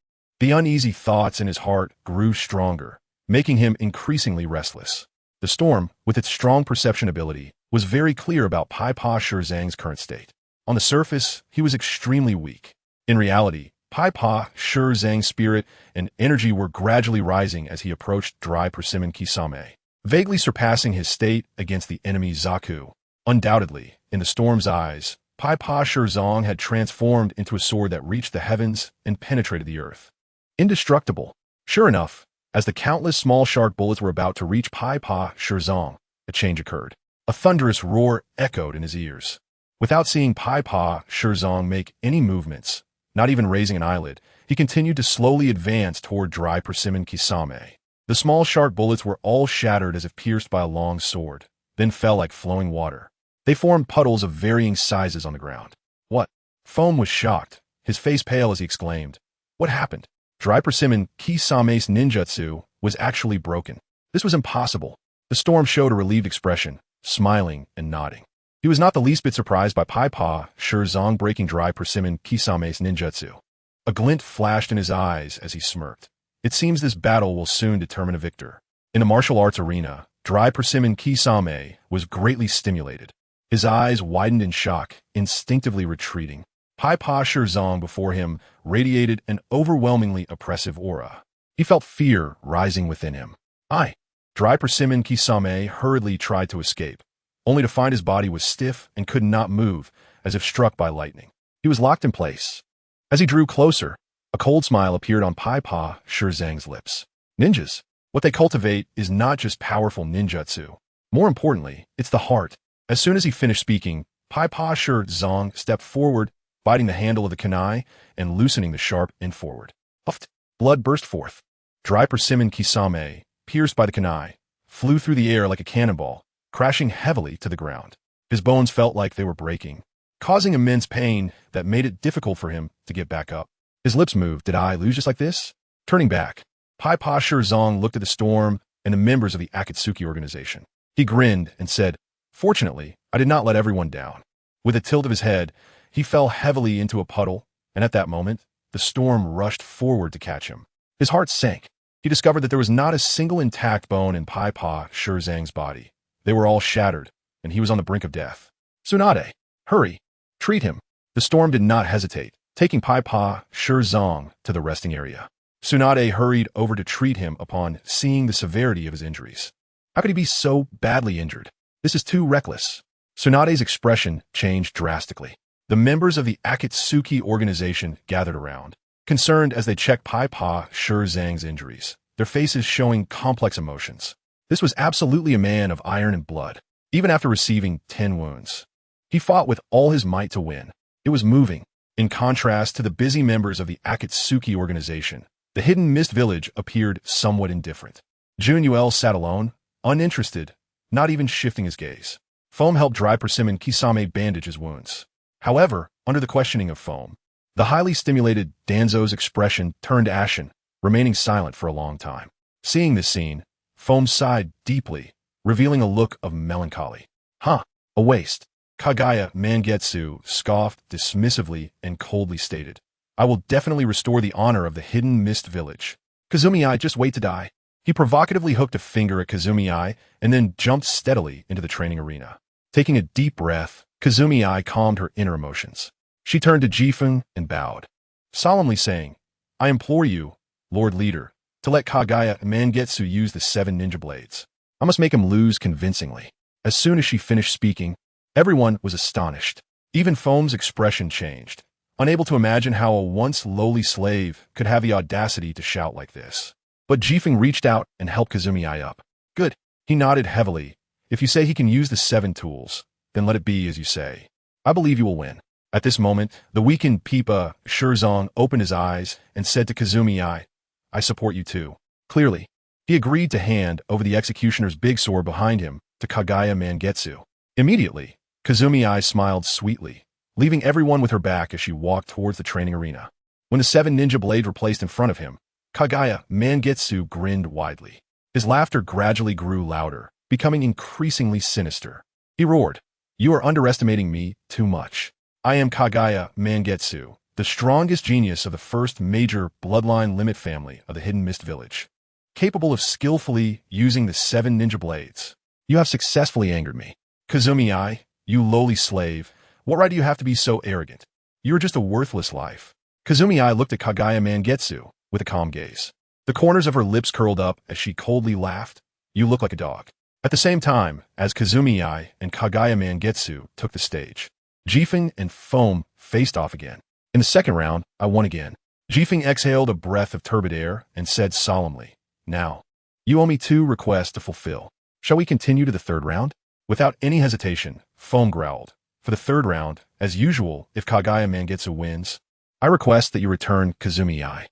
A: the uneasy thoughts in his heart grew stronger, making him increasingly restless. The storm, with its strong perception ability, was very clear about Pai Pa Shirzang's current state. On the surface, he was extremely weak. In reality, Pai Pa Shirzang's spirit and energy were gradually rising as he approached Dry Persimmon Kisame, vaguely surpassing his state against the enemy Zaku. Undoubtedly, in the storm's eyes, Pai Pa Shirzong had transformed into a sword that reached the heavens and penetrated the earth. Indestructible. Sure enough, as the countless small shark bullets were about to reach Pai Pa Shirzong, a change occurred. A thunderous roar echoed in his ears. Without seeing Pai Pa Shirzong make any movements, not even raising an eyelid, he continued to slowly advance toward Dry Persimmon Kisame. The small shark bullets were all shattered as if pierced by a long sword, then fell like flowing water. They formed puddles of varying sizes on the ground. What? Foam was shocked, his face pale as he exclaimed. What happened? Dry Persimmon Kisame's ninjutsu was actually broken. This was impossible. The storm showed a relieved expression, smiling and nodding. He was not the least bit surprised by Pai Pa Shirzong breaking Dry Persimmon Kisame's ninjutsu. A glint flashed in his eyes as he smirked. It seems this battle will soon determine a victor. In the martial arts arena, Dry Persimmon Kisame was greatly stimulated. His eyes widened in shock, instinctively retreating. Pai Pa Shirzong before him radiated an overwhelmingly oppressive aura. He felt fear rising within him. Dry Persimmon Kisame hurriedly tried to escape, only to find his body was stiff and could not move, as if struck by lightning. He was locked in place. As he drew closer, a cold smile appeared on Pai Pa Shirzang's lips. Ninjas. What they cultivate is not just powerful ninjutsu. More importantly, it's the heart. As soon as he finished speaking, Pai Pa Shirzong stepped forward, biting the handle of the kunai and loosening the sharp end forward. Puffed. Blood burst forth. Dry Persimmon Kisame, pierced by the kunai, flew through the air like a cannonball, crashing heavily to the ground. His bones felt like they were breaking, causing immense pain that made it difficult for him to get back up. His lips moved. Did I lose just like this? Turning back, Pai Pa Shirzong looked at the storm and the members of the Akatsuki organization. He grinned and said, Fortunately, I did not let everyone down. With a tilt of his head, he fell heavily into a puddle, and at that moment, the storm rushed forward to catch him. His heart sank. He discovered that there was not a single intact bone in Pai Pa Shirzang's body. They were all shattered, and he was on the brink of death. Tsunade, hurry, treat him. The storm did not hesitate, taking Pai Pa Shirzong to the resting area. Tsunade hurried over to treat him upon seeing the severity of his injuries. How could he be so badly injured? This is too reckless. Tsunade's expression changed drastically. The members of the Akatsuki organization gathered around, concerned as they checked Pai Pa Shirzang's injuries, their faces showing complex emotions. This was absolutely a man of iron and blood, even after receiving 10 wounds. He fought with all his might to win. It was moving. In contrast to the busy members of the Akatsuki organization, the Hidden Mist village appeared somewhat indifferent. Junyuel sat alone, uninterested, not even shifting his gaze. Foam helped Dry Persimmon Kisame bandage his wounds. However, under the questioning of Foam, the highly stimulated Danzo's expression turned ashen, remaining silent for a long time. Seeing this scene, Foam sighed deeply, revealing a look of melancholy. A waste. Kagaya Mangetsu scoffed dismissively and coldly stated, I will definitely restore the honor of the Hidden Mist village. Kazumi-ai, just wait to die. He provocatively hooked a finger at Kazumi-ai and then jumped steadily into the training arena. Taking a deep breath, Kazumi-ai calmed her inner emotions. She turned to Jifeng and bowed, solemnly saying, I implore you, Lord Leader, to let Kagaya Mangetsu use the 7 ninja blades. I must make him lose convincingly. As soon as she finished speaking, everyone was astonished. Even Foam's expression changed, unable to imagine how a once lowly slave could have the audacity to shout like this. But Jifeng reached out and helped Kazumi-ai up. Good. He nodded heavily. If you say he can use the 7 tools, then let it be as you say. I believe you will win. At this moment, the weakened Pipa Shirzong opened his eyes and said to Kazumi-ai, I support you too. Clearly, he agreed to hand over the executioner's big sword behind him to Kagaya Mangetsu. Immediately, Kazumi Ai smiled sweetly, leaving everyone with her back as she walked towards the training arena. When the 7 ninja blades were placed in front of him, Kagaya Mangetsu grinned widely. His laughter gradually grew louder, becoming increasingly sinister. He roared, "You are underestimating me too much. I am Kagaya Mangetsu, the strongest genius of the first major bloodline limit family of the Hidden Mist Village, capable of skillfully using the 7 ninja blades. You have successfully angered me. Kazumi Ai, you lowly slave, what right do you have to be so arrogant? You are just a worthless life." Kazumi Ai looked at Kagaya Mangetsu with a calm gaze. The corners of her lips curled up as she coldly laughed. "You look like a dog." At the same time, as Kazumi Ai and Kagaya Mangetsu took the stage, Jifeng and Foam faced off again. In the second round, I won again. Jifeng exhaled a breath of turbid air and said solemnly, "Now, you owe me 2 requests to fulfill. Shall we continue to the third round?" Without any hesitation, Foam growled, "For the third round, as usual, if Kagaya Mangetsu wins, I request that you return Kazumi Ai."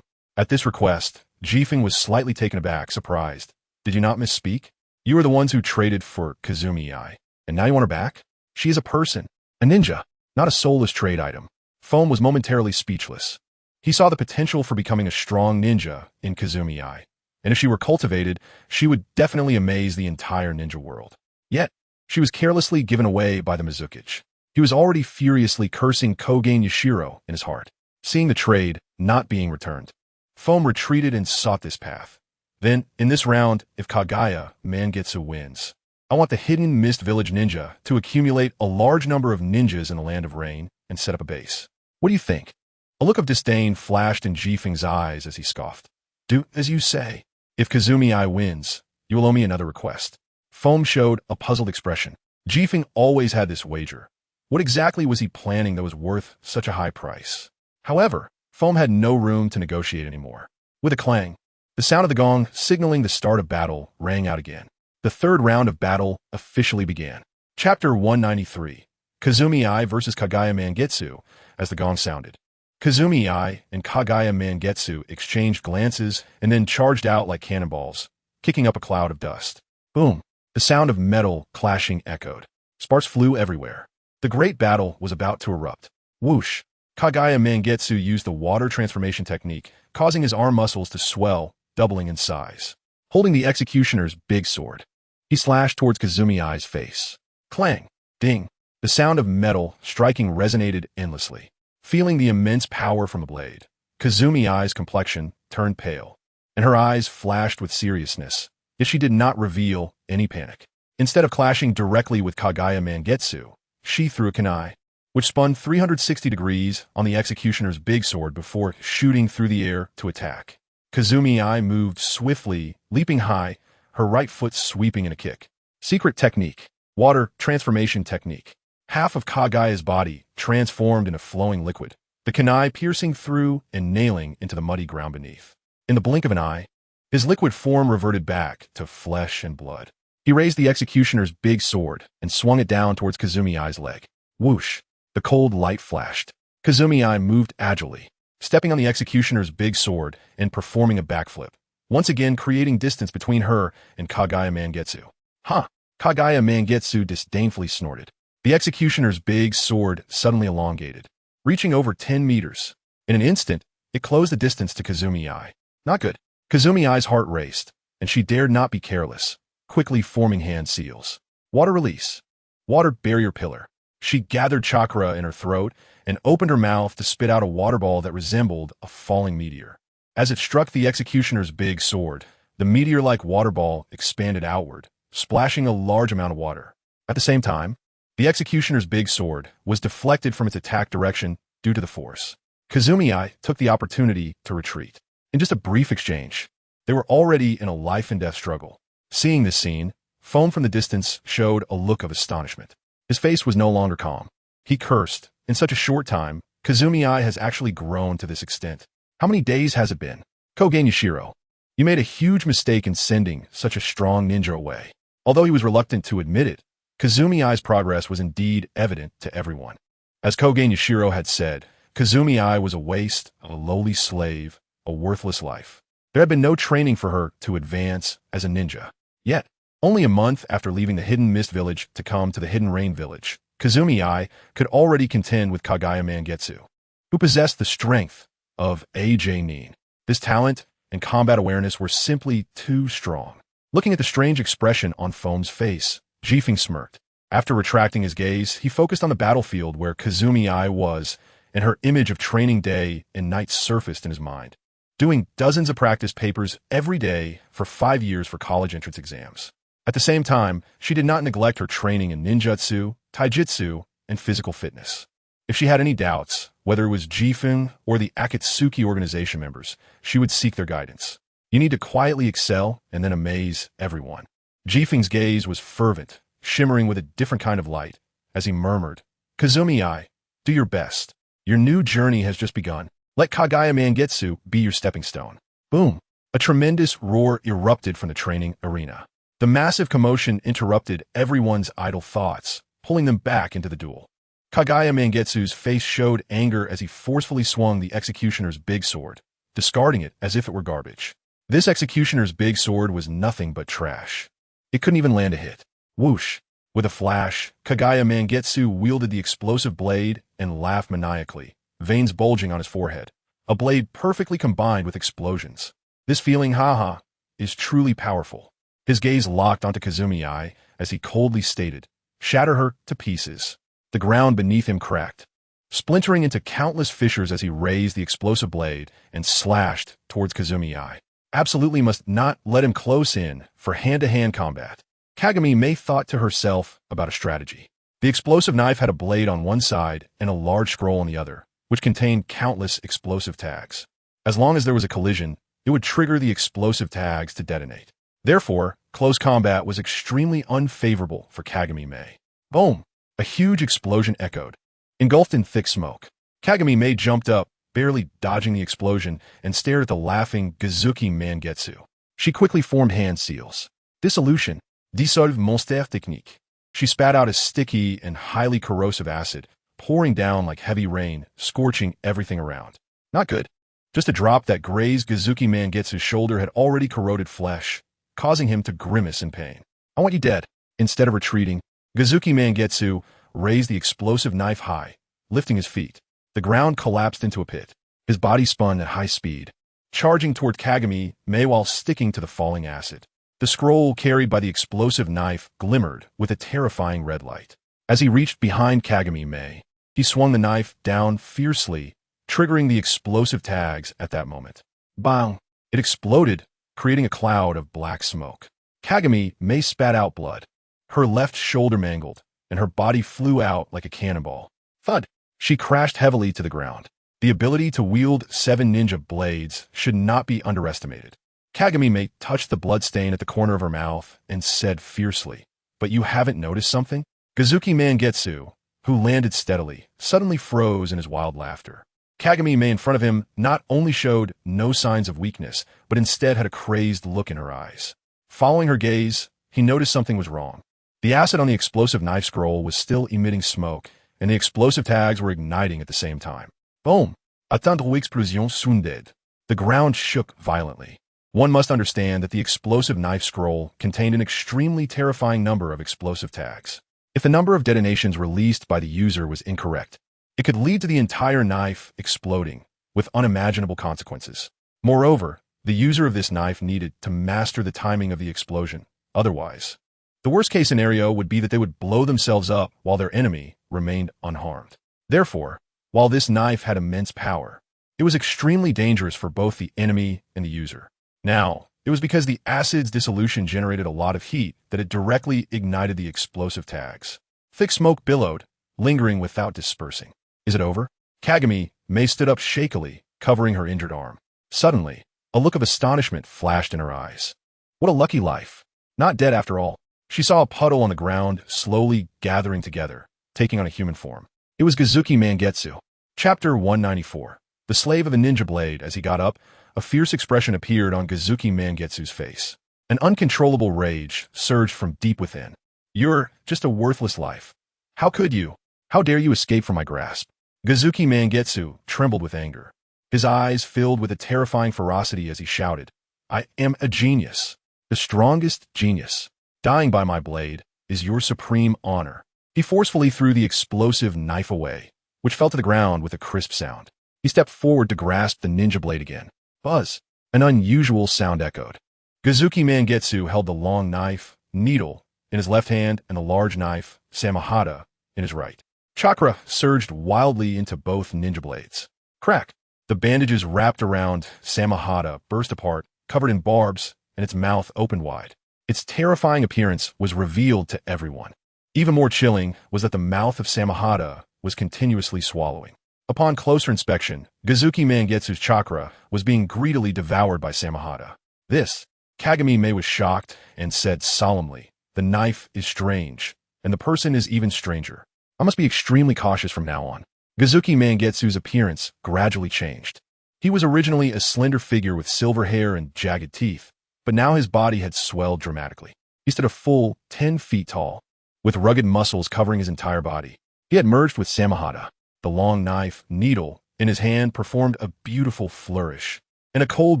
A: At this request, Jifeng was slightly taken aback, surprised. "Did you not misspeak? You are the ones who traded for Kazumi Ai, and now you want her back? She is a person, a ninja, not a soulless trade item." Foam was momentarily speechless. He saw the potential for becoming a strong ninja in Kazumi Ai, and if she were cultivated, she would definitely amaze the entire ninja world. Yet, she was carelessly given away by the Mizukichi. He was already furiously cursing Kogen Yashiro in his heart, seeing the trade not being returned. Foam retreated and sought this path. "Then, in this round, if Kagaya Mangetsu wins, I want the Hidden Mist Village Ninja to accumulate a large number of ninjas in the Land of Rain and set up a base. What do you think?" A look of disdain flashed in Jifeng's eyes as he scoffed. "Do as you say. If Kazumi Ai wins, you will owe me another request." Foam showed a puzzled expression. Jifeng always had this wager. What exactly was he planning that was worth such a high price? However, Foam had no room to negotiate anymore. With a clang, the sound of the gong signaling the start of battle rang out again. The third round of battle officially began. Chapter 193, Kazumi Ai vs. Kagaya Mangetsu. As the gong sounded, Kazumi Ai and Kagaya Mangetsu exchanged glances and then charged out like cannonballs, kicking up a cloud of dust. Boom! The sound of metal clashing echoed. Sparks flew everywhere. The great battle was about to erupt. Whoosh! Kagaya Mangetsu used the water transformation technique, causing his arm muscles to swell, doubling in size. Holding the executioner's big sword, he slashed towards Kazumi Ai's face. Clang! Ding! The sound of metal striking resonated endlessly. Feeling the immense power from the blade, Kazumi Ai's complexion turned pale, and her eyes flashed with seriousness, yet she did not reveal any panic. Instead of clashing directly with Kagaya Mangetsu, she threw a kunai, which spun 360 degrees on the executioner's big sword before shooting through the air to attack. Kazumi Ai moved swiftly, leaping high, her right foot sweeping in a kick. Secret technique. Water transformation technique. Half of Kagaya's body transformed into flowing liquid, the kunai piercing through and nailing into the muddy ground beneath. In the blink of an eye, his liquid form reverted back to flesh and blood. He raised the executioner's big sword and swung it down towards Kazumi Ai's leg. Whoosh! The cold light flashed. Kazumi Ai moved agilely, stepping on the executioner's big sword and performing a backflip, once again creating distance between her and Kagaya Mangetsu. Huh! Kagaya Mangetsu disdainfully snorted. The executioner's big sword suddenly elongated, reaching over 10 meters. In an instant, it closed the distance to Kazumi Ai. Not good. Kazumi Ai's heart raced, and she dared not be careless, quickly forming hand seals. Water release. Water barrier pillar. She gathered chakra in her throat and opened her mouth to spit out a water ball that resembled a falling meteor. As it struck the executioner's big sword, the meteor-like water ball expanded outward, splashing a large amount of water. At the same time, the executioner's big sword was deflected from its attack direction due to the force. Kazumi Ai took the opportunity to retreat. In just a brief exchange, they were already in a life-and-death struggle. Seeing this scene, Foam from the distance showed a look of astonishment. His face was no longer calm. He cursed. In such a short time, Kazumi Ai has actually grown to this extent. How many days has it been? Kogen Yashiro, you made a huge mistake in sending such a strong ninja away. Although he was reluctant to admit it, Kazumi Ai's progress was indeed evident to everyone. As Kogen Yashiro had said, Kazumi Ai was a waste of a lowly slave a worthless life. There had been no training for her to advance as a ninja. Yet, only a month after leaving the Hidden Mist Village to come to the Hidden Rain Village, Kazumi could already contend with Kagaya Mangetsu, who possessed the strength of AJ Nin. This talent and combat awareness were simply too strong. Looking at the strange expression on Foam's face, Jifeng smirked. After retracting his gaze, he focused on the battlefield where Kazumi was, and her image of training day and night surfaced in his mind. Doing dozens of practice papers every day for 5 years for college entrance exams. At the same time, she did not neglect her training in ninjutsu, taijutsu, and physical fitness. If she had any doubts, whether it was Jifeng or the Akatsuki organization members, she would seek their guidance. You need to quietly excel and then amaze everyone. Jifeng's gaze was fervent, shimmering with a different kind of light, as he murmured, Kazumi, do your best. Your new journey has just begun. Let Kagaya Mangetsu be your stepping stone. Boom! A tremendous roar erupted from the training arena. The massive commotion interrupted everyone's idle thoughts, pulling them back into the duel. Kagaya Mangetsu's face showed anger as he forcefully swung the executioner's big sword, discarding it as if it were garbage. This executioner's big sword was nothing but trash. It couldn't even land a hit. Whoosh! With a flash, Kagaya Mangetsu wielded the explosive blade and laughed maniacally, veins bulging on his forehead. A blade perfectly combined with explosions. This feeling, haha, is truly powerful. His gaze locked onto Kazumi as he coldly stated, shatter her to pieces. The ground beneath him cracked, splintering into countless fissures as he raised the explosive blade and slashed towards Kazumi. Absolutely must not let him close in for hand-to-hand combat. Kagami thought to herself about a strategy. The explosive knife had a blade on one side and a large scroll on the other, which contained countless explosive tags. As long as there was a collision, it would trigger the explosive tags to detonate. Therefore, close combat was extremely unfavorable for Kagami. Boom! A huge explosion echoed. Engulfed in thick smoke, Kagami jumped up, barely dodging the explosion, and stared at the laughing Gazuki Mangetsu. She quickly formed hand seals. Dissolution. Dissolve monster technique. She spat out a sticky and highly corrosive acid, pouring down like heavy rain, scorching everything around. Not good. Just a drop that grazed Gazuki Mangetsu's shoulder had already corroded flesh, causing him to grimace in pain. I want you dead. Instead of retreating, Gazuki Mangetsu raised the explosive knife high, lifting his feet. The ground collapsed into a pit. His body spun at high speed, charging toward Kagami while sticking to the falling acid. The scroll carried by the explosive knife glimmered with a terrifying red light. As he reached behind Kagami he swung the knife down fiercely, triggering the explosive tags at that moment. Bang! It exploded, creating a cloud of black smoke. Kagami spat out blood. Her left shoulder mangled, and her body flew out like a cannonball. Thud! She crashed heavily to the ground. The ability to wield 7 ninja blades should not be underestimated. Kagami touched the bloodstain at the corner of her mouth and said fiercely, "But you haven't noticed something?" Gazuki Mangetsu, who landed steadily, suddenly froze in his wild laughter. Kagami in front of him not only showed no signs of weakness, but instead had a crazed look in her eyes. Following her gaze, he noticed something was wrong. The acid on the explosive knife scroll was still emitting smoke, and the explosive tags were igniting at the same time. Boom! Attendre explosion sounded. The ground shook violently. One must understand that the explosive knife scroll contained an extremely terrifying number of explosive tags. If the number of detonations released by the user was incorrect, it could lead to the entire knife exploding, with unimaginable consequences. Moreover, the user of this knife needed to master the timing of the explosion. Otherwise, the worst-case scenario would be that they would blow themselves up while their enemy remained unharmed. Therefore, while this knife had immense power, it was extremely dangerous for both the enemy and the user. Now, it was because the acid's dissolution generated a lot of heat that it directly ignited the explosive tags. Thick smoke billowed, lingering without dispersing. Is it over? Kagami stood up shakily, covering her injured arm. Suddenly, a look of astonishment flashed in her eyes. What a lucky life. Not dead after all. She saw a puddle on the ground slowly gathering together, taking on a human form. It was Gazuki Mangetsu. Chapter 194. The Slave of the Ninja Blade. As he got up, a fierce expression appeared on Gazuki Mangetsu's face. An uncontrollable rage surged from deep within. You're just a worthless life. How could you? How dare you escape from my grasp? Gazuki Mangetsu trembled with anger. his eyes filled with a terrifying ferocity as he shouted, "I am a genius, the strongest genius. Dying by my blade is your supreme honor." He forcefully threw the explosive knife away, which fell to the ground with a crisp sound. He stepped forward to grasp the ninja blade again. Buzz! An unusual sound echoed. Uzumaki Mangetsu held the long knife, needle, in his left hand and the large knife, Samahata, in his right. Chakra surged wildly into both ninja blades. Crack! The bandages wrapped around Samahata burst apart, covered in barbs, and its mouth opened wide. Its terrifying appearance was revealed to everyone. Even more chilling was that the mouth of Samahata was continuously swallowing. Upon closer inspection, Uzumaki Mangetsu's chakra was being greedily devoured by Samahata. This, Kagami Mei was shocked and said solemnly, "The knife is strange, and the person is even stranger. I must be extremely cautious from now on." Uzumaki Mangetsu's appearance gradually changed. He was originally a slender figure with silver hair and jagged teeth, but now his body had swelled dramatically. He stood a full 10 feet tall, with rugged muscles covering his entire body. He had merged with Samahata. The long knife, needle, in his hand performed a beautiful flourish, and a cold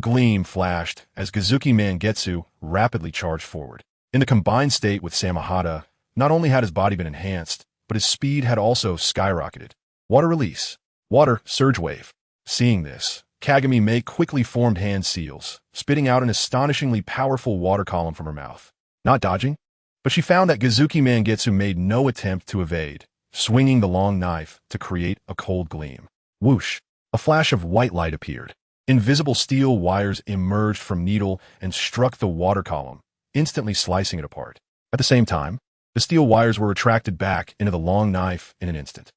A: gleam flashed as Uzumaki Mangetsu rapidly charged forward. In the combined state with Samahata, not only had his body been enhanced, but his speed had also skyrocketed. Water release. Water surge wave. Seeing this, Kagami Mei quickly formed hand seals, spitting out an astonishingly powerful water column from her mouth. Not dodging, but she found that Uzumaki Mangetsu made no attempt to evade, swinging the long knife to create a cold gleam. Whoosh! A flash of white light appeared. Invisible steel wires emerged from needle and struck the water column, instantly slicing it apart. At the same time, the steel wires were retracted back into the long knife in an instant.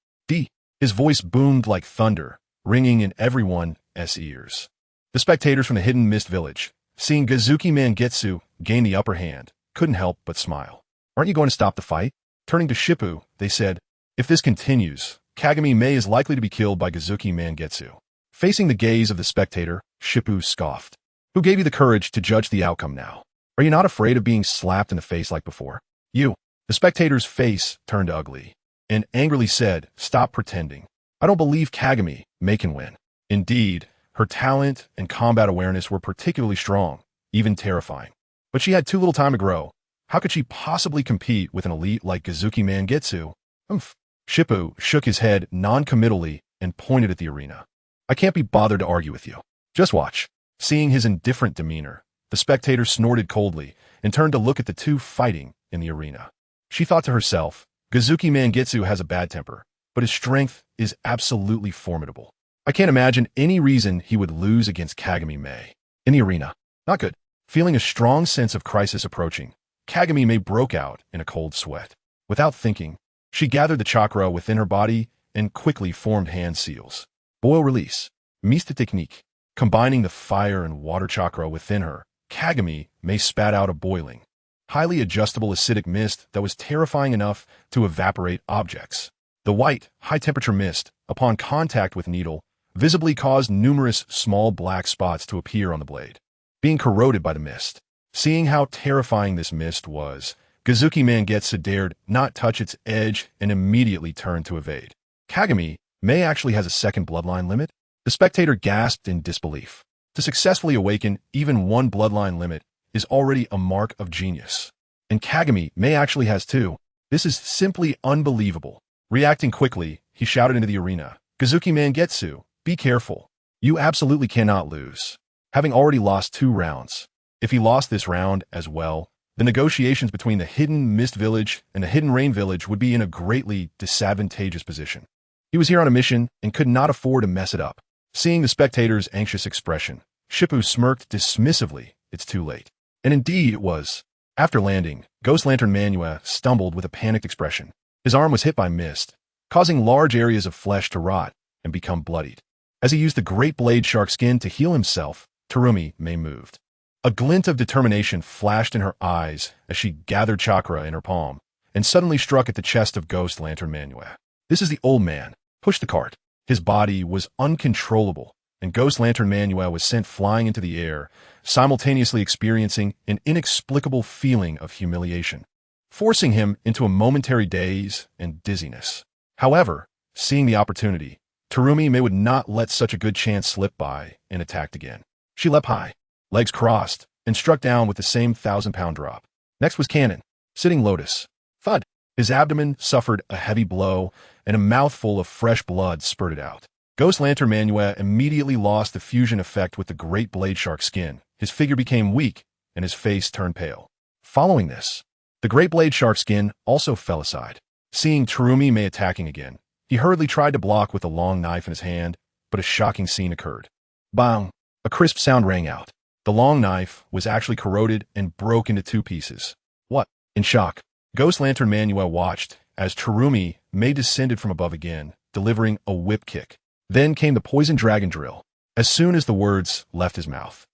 A: His voice boomed like thunder, ringing in everyone's ears. The spectators from the hidden mist village, seeing Uzumaki Mangetsu gain the upper hand, couldn't help but smile. "Aren't you going to stop the fight?" Turning to Shippu, they said, "If this continues, Kagami Mei is likely to be killed by Uzumaki Mangetsu." Facing the gaze of the spectator, Shippu scoffed. "Who gave you the courage to judge the outcome now? Are you not afraid of being slapped in the face like before?" "You." The spectator's face turned ugly, and angrily said, "Stop pretending. I don't believe Kagami Mei can win." Indeed, her talent and combat awareness were particularly strong, even terrifying. But she had too little time to grow. How could she possibly compete with an elite like Uzumaki Mangetsu? Humph. Shippu shook his head non-committally and pointed at the arena. "I can't be bothered to argue with you. Just watch." Seeing his indifferent demeanor, the spectator snorted coldly and turned to look at the two fighting in the arena. She thought to herself, Uzumaki Mangetsu has a bad temper, but his strength is absolutely formidable. I can't imagine any reason he would lose against Kagami Mei. In the arena, not good. Feeling a strong sense of crisis approaching, Kagami Mei broke out in a cold sweat. Without thinking, she gathered the chakra within her body and quickly formed hand seals. Boil release. Miste technique. Combining the fire and water chakra within her, Kagami Mei spat out a boiling, highly adjustable acidic mist that was terrifying enough to evaporate objects. The white, high-temperature mist, upon contact with needle, visibly caused numerous small black spots to appear on the blade, being corroded by the mist. Seeing how terrifying this mist was, Uzumaki Mangetsu dared not touch its edge and immediately turned to evade. Kagami Mei actually has a second bloodline limit? The spectator gasped in disbelief. To successfully awaken even one bloodline limit is already a mark of genius. And Kagami Mei actually has two. This is simply unbelievable. Reacting quickly, he shouted into the arena, "Uzumaki Mangetsu, be careful. You absolutely cannot lose." Having already lost 2 rounds, if he lost this round as well, the negotiations between the Hidden Mist Village and the Hidden Rain Village would be in a greatly disadvantageous position. He was here on a mission and could not afford to mess it up. Seeing the spectator's anxious expression, Shippu smirked dismissively. It's too late. And indeed it was. After landing, Ghost Lantern Manuel stumbled with a panicked expression. His arm was hit by mist, causing large areas of flesh to rot and become bloodied. As he used the Great Blade Shark Skin to heal himself, Terumi Mei moved. A glint of determination flashed in her eyes as she gathered chakra in her palm and suddenly struck at the chest of Ghost Lantern Manuel. This is the old man. Push the cart. His body was uncontrollable, and Ghost Lantern Manuel was sent flying into the air, simultaneously experiencing an inexplicable feeling of humiliation, forcing him into a momentary daze and dizziness. However, seeing the opportunity, Terumi May would not let such a good chance slip by and attacked again. She leapt high, legs crossed, and struck down with the same 1,000-pound drop. Next was Konan, sitting lotus. Thud! His abdomen suffered a heavy blow, and a mouthful of fresh blood spurted out. Ghost Lantern Manua immediately lost the fusion effect with the great blade shark skin. His figure became weak, and his face turned pale. Following this, the great blade shark skin also fell aside. Seeing Terumi May attacking again, he hurriedly tried to block with a long knife in his hand, but a shocking scene occurred. Bang! A crisp sound rang out. The long knife was actually corroded and broke into 2 pieces. What? In shock, Ghost Lantern Manua watched as Terumi May descended from above again, delivering a whip kick. Then came the poison dragon drill. As soon as the words left his mouth,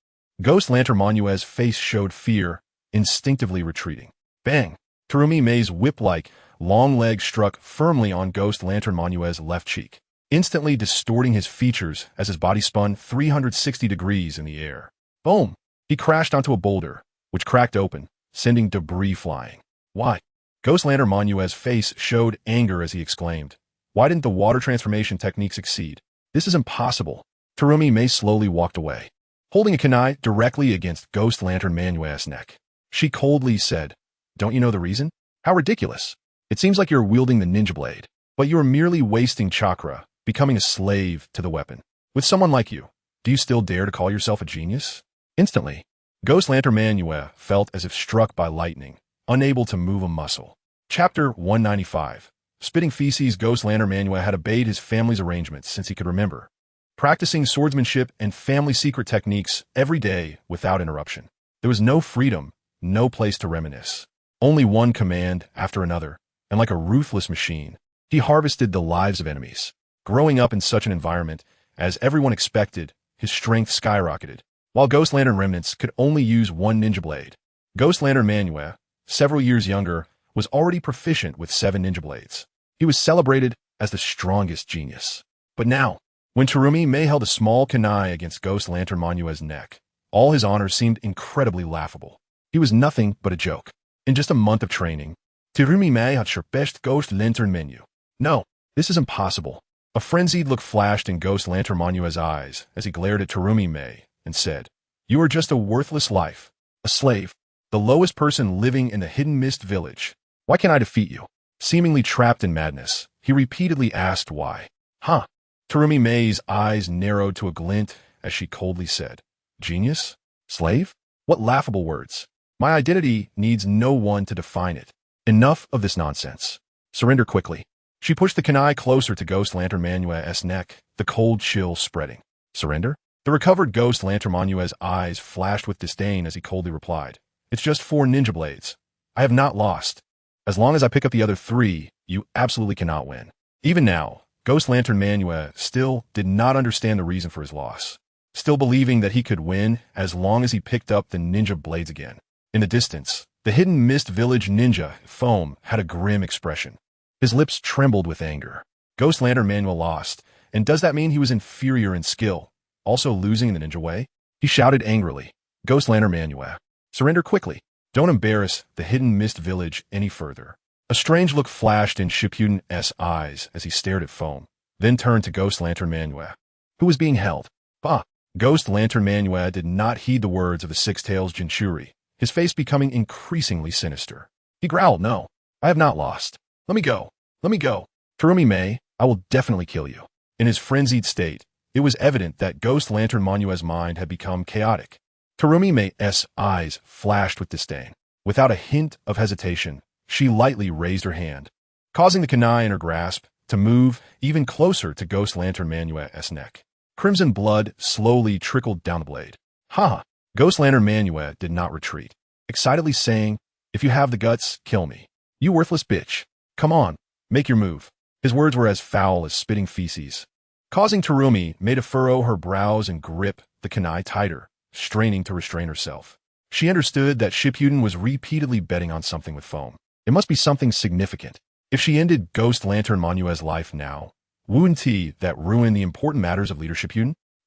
A: Ghost Lantern Manua's face showed fear, instinctively retreating. Bang! Terumi May's whip-like long leg struck firmly on Ghost Lantern Manua's left cheek, instantly distorting his features as his body spun 360 degrees in the air. Boom! He crashed onto a boulder, which cracked open, sending debris flying. Why? Ghost Lantern Manua's face showed anger as he exclaimed, "Why didn't the water transformation technique succeed? This is impossible." Terumi May slowly walked away, holding a kunai directly against Ghost Lantern Manua's neck. She coldly said, "Don't you know the reason? How ridiculous. It seems like you're wielding the ninja blade, but you are merely wasting chakra, becoming a slave to the weapon. With someone like you, do you still dare to call yourself a genius?" Instantly, Ghost Lantern Manua felt as if struck by lightning, unable to move a muscle. Chapter 195. Spitting feces. Ghost Lantern Manua had obeyed his family's arrangements since he could remember, practicing swordsmanship and family secret techniques every day without interruption. There was no freedom, no place to reminisce. Only one command after another, and like a ruthless machine, he harvested the lives of enemies. Growing up in such an environment, as everyone expected, his strength skyrocketed. While Ghost Lantern remnants could only use one ninja blade, Ghost Lantern Manua, several years younger, was already proficient with 7 ninja blades. He was celebrated as the strongest genius. But now, when Terumi May held a small kunai against Ghost Lantern Manua's neck, all his honors seemed incredibly laughable. He was nothing but a joke. In just a month of training, Terumi May had surpassed Ghost Lantern Menu. No, this is impossible. A frenzied look flashed in Ghost Lantern Manua's eyes as he glared at Terumi May and said, "You are just a worthless life, a slave, the lowest person living in the Hidden Mist Village. Why can't I defeat you?" Seemingly trapped in madness, he repeatedly asked why. Huh? Terumi May's eyes narrowed to a glint as she coldly said, "Genius? Slave? What laughable words. My identity needs no one to define it. Enough of this nonsense. Surrender quickly." She pushed the kunai closer to Ghost Lantern Manua's neck, the cold chill spreading. "Surrender?" The recovered Ghost Lantern Manua's eyes flashed with disdain as he coldly replied, "It's just 4 ninja blades. I have not lost. As long as I pick up the other 3, you absolutely cannot win." Even now, Ghost Lantern Manua still did not understand the reason for his loss, still believing that he could win as long as he picked up the ninja blades again. In the distance, the Hidden Mist Village ninja, Foam, had a grim expression. His lips trembled with anger. Ghost Lantern Manua lost, and does that mean he was inferior in skill, also losing in the ninja way? He shouted angrily, "Ghost Lantern Manua, surrender quickly. Don't embarrass the Hidden Mist Village any further." A strange look flashed in Shippuden's eyes as he stared at Foam, then turned to Ghost Lantern Manua, who was being held. Bah! Ghost Lantern Manua did not heed the words of the Six-Tails Jinchuri, his face becoming increasingly sinister. He growled, "No, I have not lost. Let me go. Let me go. Terumi May, I will definitely kill you." In his frenzied state, it was evident that Ghost Lantern Manua's mind had become chaotic. Terumi May's eyes flashed with disdain. Without a hint of hesitation, she lightly raised her hand, causing the kunai in her grasp to move even closer to Ghost Lantern Manua's neck. Crimson blood slowly trickled down the blade. Ha! Ghost Lantern Manua did not retreat, excitedly saying, "If you have the guts, kill me. You worthless bitch. Come on, make your move." His words were as foul as spitting feces, causing Terumi May to furrow her brows and grip the kunai tighter, straining to restrain herself. She understood that Shippuden was repeatedly betting on something with Foam. It must be something significant. If she ended Ghost Lantern Manua's life now, wouldn't that ruin the important matters of leadership?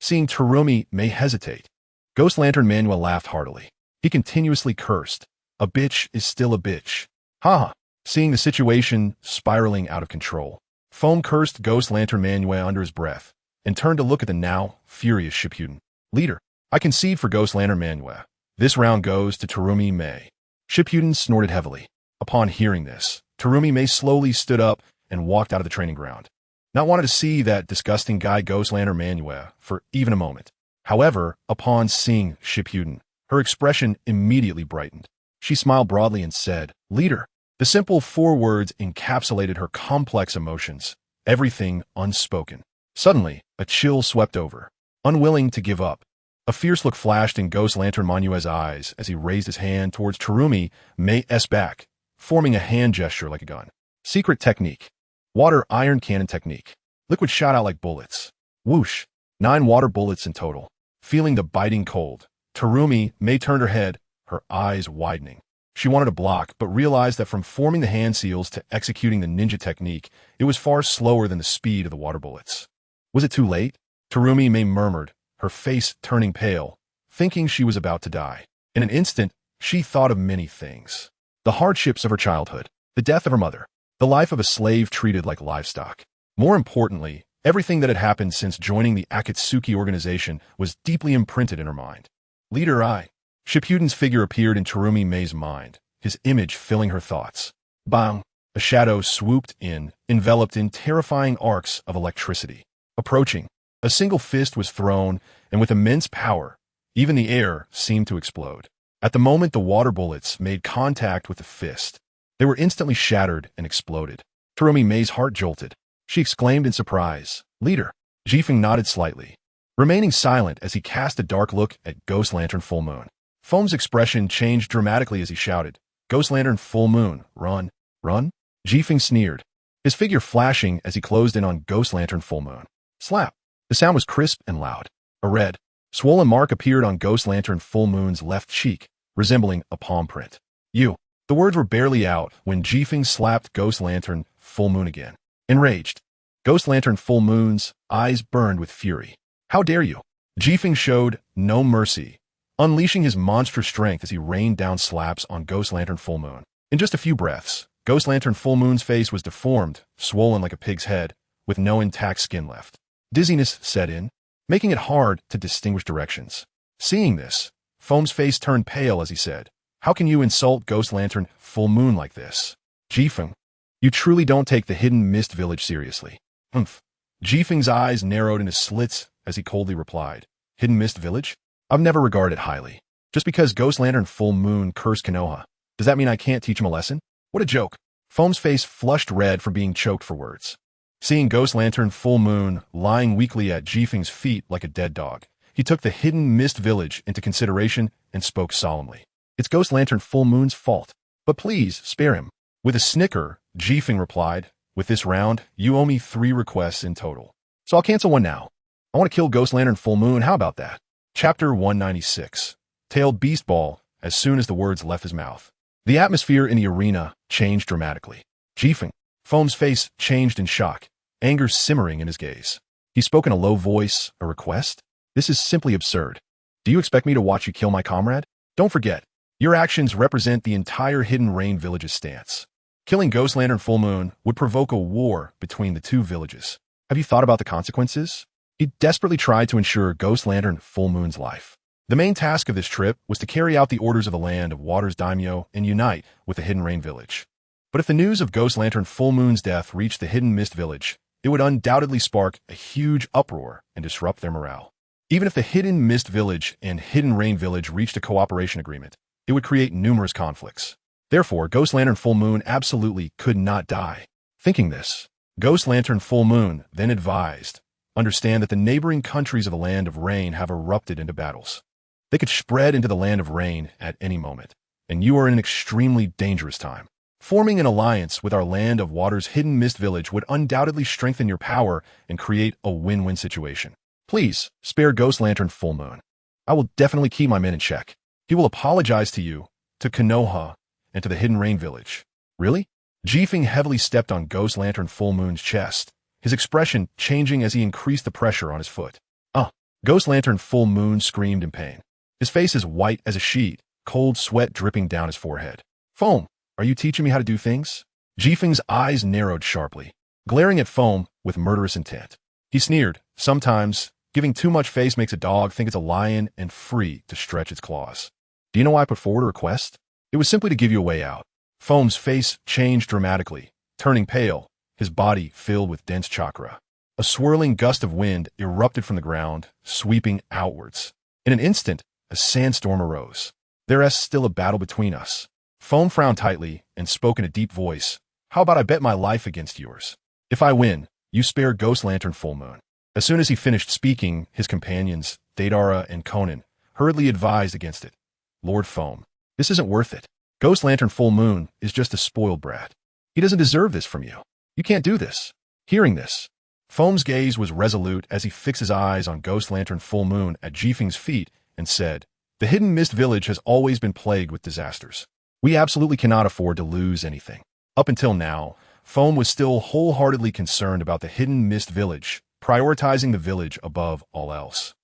A: Seeing Terumi May hesitate, Ghost Lantern Manua laughed heartily. He continuously cursed, "A bitch is still a bitch." Ha! Seeing the situation spiraling out of control, Foam cursed Ghost Lantern Manuel under his breath and turned to look at the now furious Shippuden. Leader, I concede for Ghost Lantern Manuel. This round goes to Terumi Mei. Shippuden snorted heavily. Upon hearing this, Terumi Mei slowly stood up and walked out of the training ground. Not wanted to see that disgusting guy Ghost Lantern Manuel for even a moment. However, upon seeing Shippuden, her expression immediately brightened. She smiled broadly and said, Leader. The simple 4 words encapsulated her complex emotions, everything unspoken. Suddenly, a chill swept over. Unwilling to give up, a fierce look flashed in Ghost Lantern Manuel's eyes as he raised his hand towards Terumi Mei's back, forming a hand gesture like a gun. Secret technique. Water iron cannon technique. Liquid shot out like bullets. Whoosh. 9 water bullets in total. Feeling the biting cold, Terumi Mei turned her head, her eyes widening. She wanted to block, but realized that from forming the hand seals to executing the ninja technique, it was far slower than the speed of the water bullets. Was it too late? Terumi Mei murmured, her face turning pale, thinking she was about to die. In an instant, she thought of many things. The hardships of her childhood, the death of her mother, the life of a slave treated like livestock. More importantly, everything that had happened since joining the Akatsuki organization was deeply imprinted in her mind. Leader I. Shippuden's figure appeared in Terumi Mei's mind, his image filling her thoughts. Bang! A shadow swooped in, enveloped in terrifying arcs of electricity. Approaching, a single fist was thrown, and with immense power, even the air seemed to explode. At the moment the water bullets made contact with the fist, they were instantly shattered and exploded. Terumi Mei's heart jolted. She exclaimed in surprise, Leader. Jifeng nodded slightly, remaining silent as he cast a dark look at Ghost Lantern Full Moon. Foam's expression changed dramatically as he shouted, Ghost Lantern Full Moon, run, run? Jifeng sneered, his figure flashing as he closed in on Ghost Lantern Full Moon. Slap! The sound was crisp and loud. A red, swollen mark appeared on Ghost Lantern Full Moon's left cheek, resembling a palm print. You. The words were barely out when Jifeng slapped Ghost Lantern Full Moon again. Enraged, Ghost Lantern Full Moon's eyes burned with fury. How dare you? Jifeng showed no mercy, unleashing his monstrous strength as he rained down slaps on Ghost Lantern Full Moon. In just a few breaths, Ghost Lantern Full Moon's face was deformed, swollen like a pig's head, with no intact skin left. Dizziness set in, making it hard to distinguish directions. Seeing this, Foam's face turned pale as he said, How can you insult Ghost Lantern Full Moon like this? Jifeng, you truly don't take the Hidden Mist Village seriously. Humph. Jifeng's eyes narrowed into slits as he coldly replied, Hidden Mist Village? I've never regarded it highly. Just because Ghost Lantern Full Moon cursed Konoha, does that mean I can't teach him a lesson? What a joke. Foam's face flushed red from being choked for words. Seeing Ghost Lantern Full Moon lying weakly at Jifeng's feet like a dead dog, he took the Hidden Mist Village into consideration and spoke solemnly. It's Ghost Lantern Full Moon's fault, but please spare him. With a snicker, Jifeng replied, With this round, you owe me 3 requests in total. So I'll cancel one now. I want to kill Ghost Lantern Full Moon, how about that? Chapter 196. Tailed Beast Ball, as soon as the words left his mouth. The atmosphere in the arena changed dramatically. Jifeng, Foam's face changed in shock, anger simmering in his gaze. He spoke in a low voice, a request? This is simply absurd. Do you expect me to watch you kill my comrade? Don't forget, your actions represent the entire Hidden Rain Village's stance. Killing Ghost Lantern Full Moon would provoke a war between the 2 villages. Have you thought about the consequences? He desperately tried to ensure Ghost Lantern Full Moon's life. The main task of this trip was to carry out the orders of the Land of Water's daimyo and unite with the Hidden Rain Village. But if the news of Ghost Lantern Full Moon's death reached the Hidden Mist Village, it would undoubtedly spark a huge uproar and disrupt their morale. Even if the Hidden Mist Village and Hidden Rain Village reached a cooperation agreement, it would create numerous conflicts. Therefore, Ghost Lantern Full Moon absolutely could not die. Thinking this, Ghost Lantern Full Moon then advised, Understand that the neighboring countries of the Land of Rain have erupted into battles. They could spread into the Land of Rain at any moment, and you are in an extremely dangerous time. Forming an alliance with our Land of Water's Hidden Mist Village would undoubtedly strengthen your power and create a win-win situation. Please, spare Ghost Lantern Full Moon. I will definitely keep my men in check. He will apologize to you, to Konoha, and to the Hidden Rain Village. Really? Jifeng heavily stepped on Ghost Lantern Full Moon's chest, his expression changing as he increased the pressure on his foot. Ghost Lantern Full Moon screamed in pain. His face is white as a sheet, cold sweat dripping down his forehead. Foam, are you teaching me how to do things? Jifeng's eyes narrowed sharply. glaring at Foam with murderous intent. He sneered, "Sometimes, giving too much face makes a dog think it's a lion and free to stretch its claws. Do you know why I put forward a request? It was simply to give you a way out." Foam's face changed dramatically, turning pale, his body filled with dense chakra. A swirling gust of wind erupted from the ground, sweeping outwards. In an instant, a sandstorm arose. "There's still a battle between us." Foam frowned tightly and spoke in a deep voice. "How about I bet my life against yours? If I win, you spare Ghost Lantern Full Moon." As soon as he finished speaking, his companions, Deidara and Konan, hurriedly advised against it. "Lord Foam, this isn't worth it. Ghost Lantern Full Moon is just a spoiled brat. He doesn't deserve this from you. You can't do this." Hearing this, Foam's gaze was resolute as he fixed his eyes on Ghost Lantern Full Moon at Jifeng's feet and said, "The Hidden Mist Village has always been plagued with disasters. We absolutely cannot afford to lose anything." Up until now, Foam was still wholeheartedly concerned about the Hidden Mist Village, prioritizing the village above all else.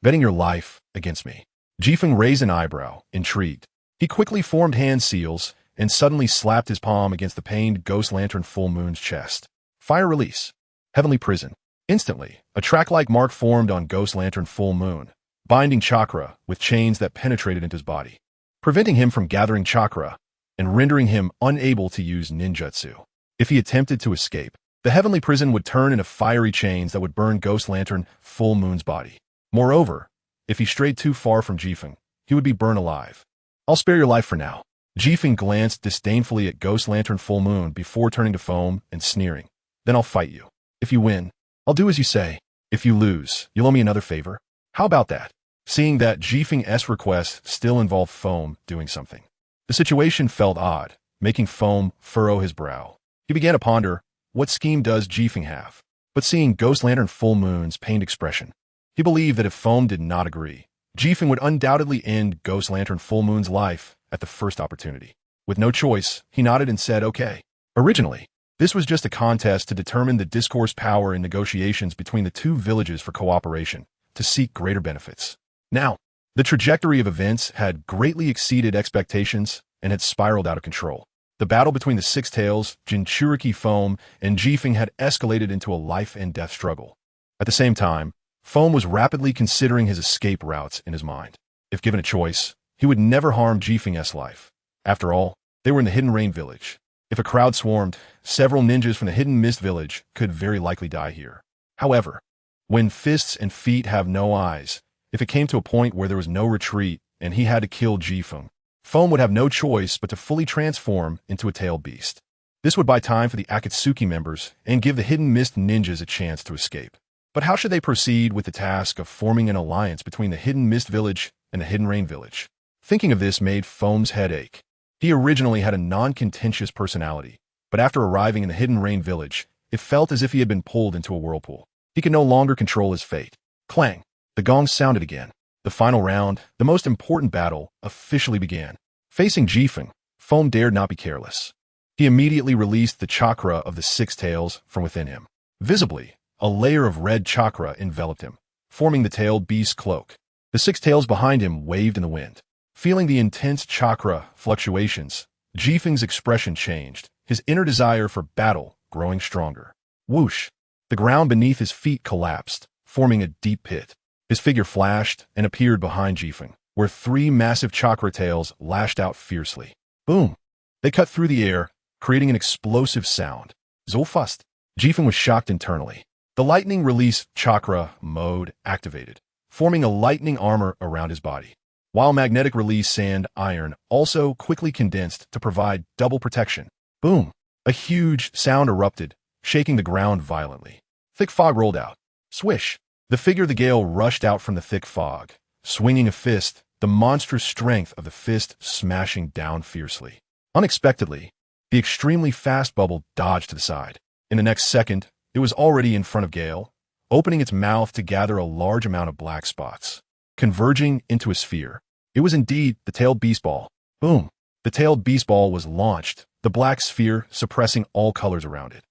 A: Betting your life against me?" Jifeng raised an eyebrow, intrigued. He quickly formed hand seals and suddenly slapped his palm against the pained Ghost Lantern Full Moon's chest. Fire release. Heavenly prison. Instantly, a track-like mark formed on Ghost Lantern Full Moon, binding chakra with chains that penetrated into his body, preventing him from gathering chakra and rendering him unable to use ninjutsu. If he attempted to escape, the heavenly prison would turn into fiery chains that would burn Ghost Lantern Full Moon's body. Moreover, if he strayed too far from Jifeng, he would be burned alive. "I'll spare your life for now." Jifeng glanced disdainfully at Ghost Lantern Full Moon before turning to Foam and sneering. "Then I'll fight you. If you win, I'll do as you say. If you lose, you'll owe me another favor. How about that?" Seeing that Jifeng's request still involved Foam doing something, the situation felt odd, making Foam furrow his brow. He began to ponder, what scheme does Jifeng have? But seeing Ghost Lantern Full Moon's pained expression, he believed that if Foam did not agree, Jifeng would undoubtedly end Ghost Lantern Full Moon's life at the first opportunity. With no choice, he nodded and said, "Okay." Originally, this was just a contest to determine the discourse power in negotiations between the two villages for cooperation, to seek greater benefits. Now, the trajectory of events had greatly exceeded expectations and had spiraled out of control. The battle between the Six Tails, Jinchuriki Foam, and Jifeng had escalated into a life-and-death struggle. At the same time, Foam was rapidly considering his escape routes in his mind. If given a choice, he would never harm Jifeng's life. After all, they were in the Hidden Rain Village. If a crowd swarmed, several ninjas from the Hidden Mist Village could very likely die here. However, when fists and feet have no eyes, if it came to a point where there was no retreat and he had to kill Jifeng, Foam would have no choice but to fully transform into a tailed beast. This would buy time for the Akatsuki members and give the Hidden Mist ninjas a chance to escape. But how should they proceed with the task of forming an alliance between the Hidden Mist Village and the Hidden Rain Village? Thinking of this made Foam's head ache. He originally had a non-contentious personality, but after arriving in the Hidden Rain Village, it felt as if he had been pulled into a whirlpool. He could no longer control his fate. Clang! The gong sounded again. The final round, the most important battle, officially began. Facing Jifeng, Foam dared not be careless. He immediately released the chakra of the Six Tails from within him. Visibly, a layer of red chakra enveloped him, forming the tailed beast's cloak. The Six Tails behind him waved in the wind. Feeling the intense chakra fluctuations, Jifeng's expression changed, his inner desire for battle growing stronger. Whoosh! The ground beneath his feet collapsed, forming a deep pit. His figure flashed and appeared behind Jifeng, where three massive chakra tails lashed out fiercely. Boom! They cut through the air, creating an explosive sound. Zolfust! Jifeng was shocked internally. The lightning release chakra mode activated, forming a lightning armor around his body, while magnetic release sand iron also quickly condensed to provide double protection. Boom! A huge sound erupted, shaking the ground violently. Thick fog rolled out. Swish! The figure of the gale rushed out from the thick fog, swinging a fist, the monstrous strength of the fist smashing down fiercely. Unexpectedly, the extremely fast bubble dodged to the side. In the next second, it was already in front of Gale, opening its mouth to gather a large amount of black spots. Converging into a sphere, it was indeed the tailed beast ball. Boom! The tailed beast ball was launched, the black sphere suppressing all colors around it.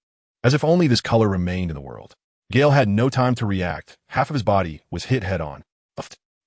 A: As if only this color remained in the world. Gale had no time to react. Half of his body was hit head-on.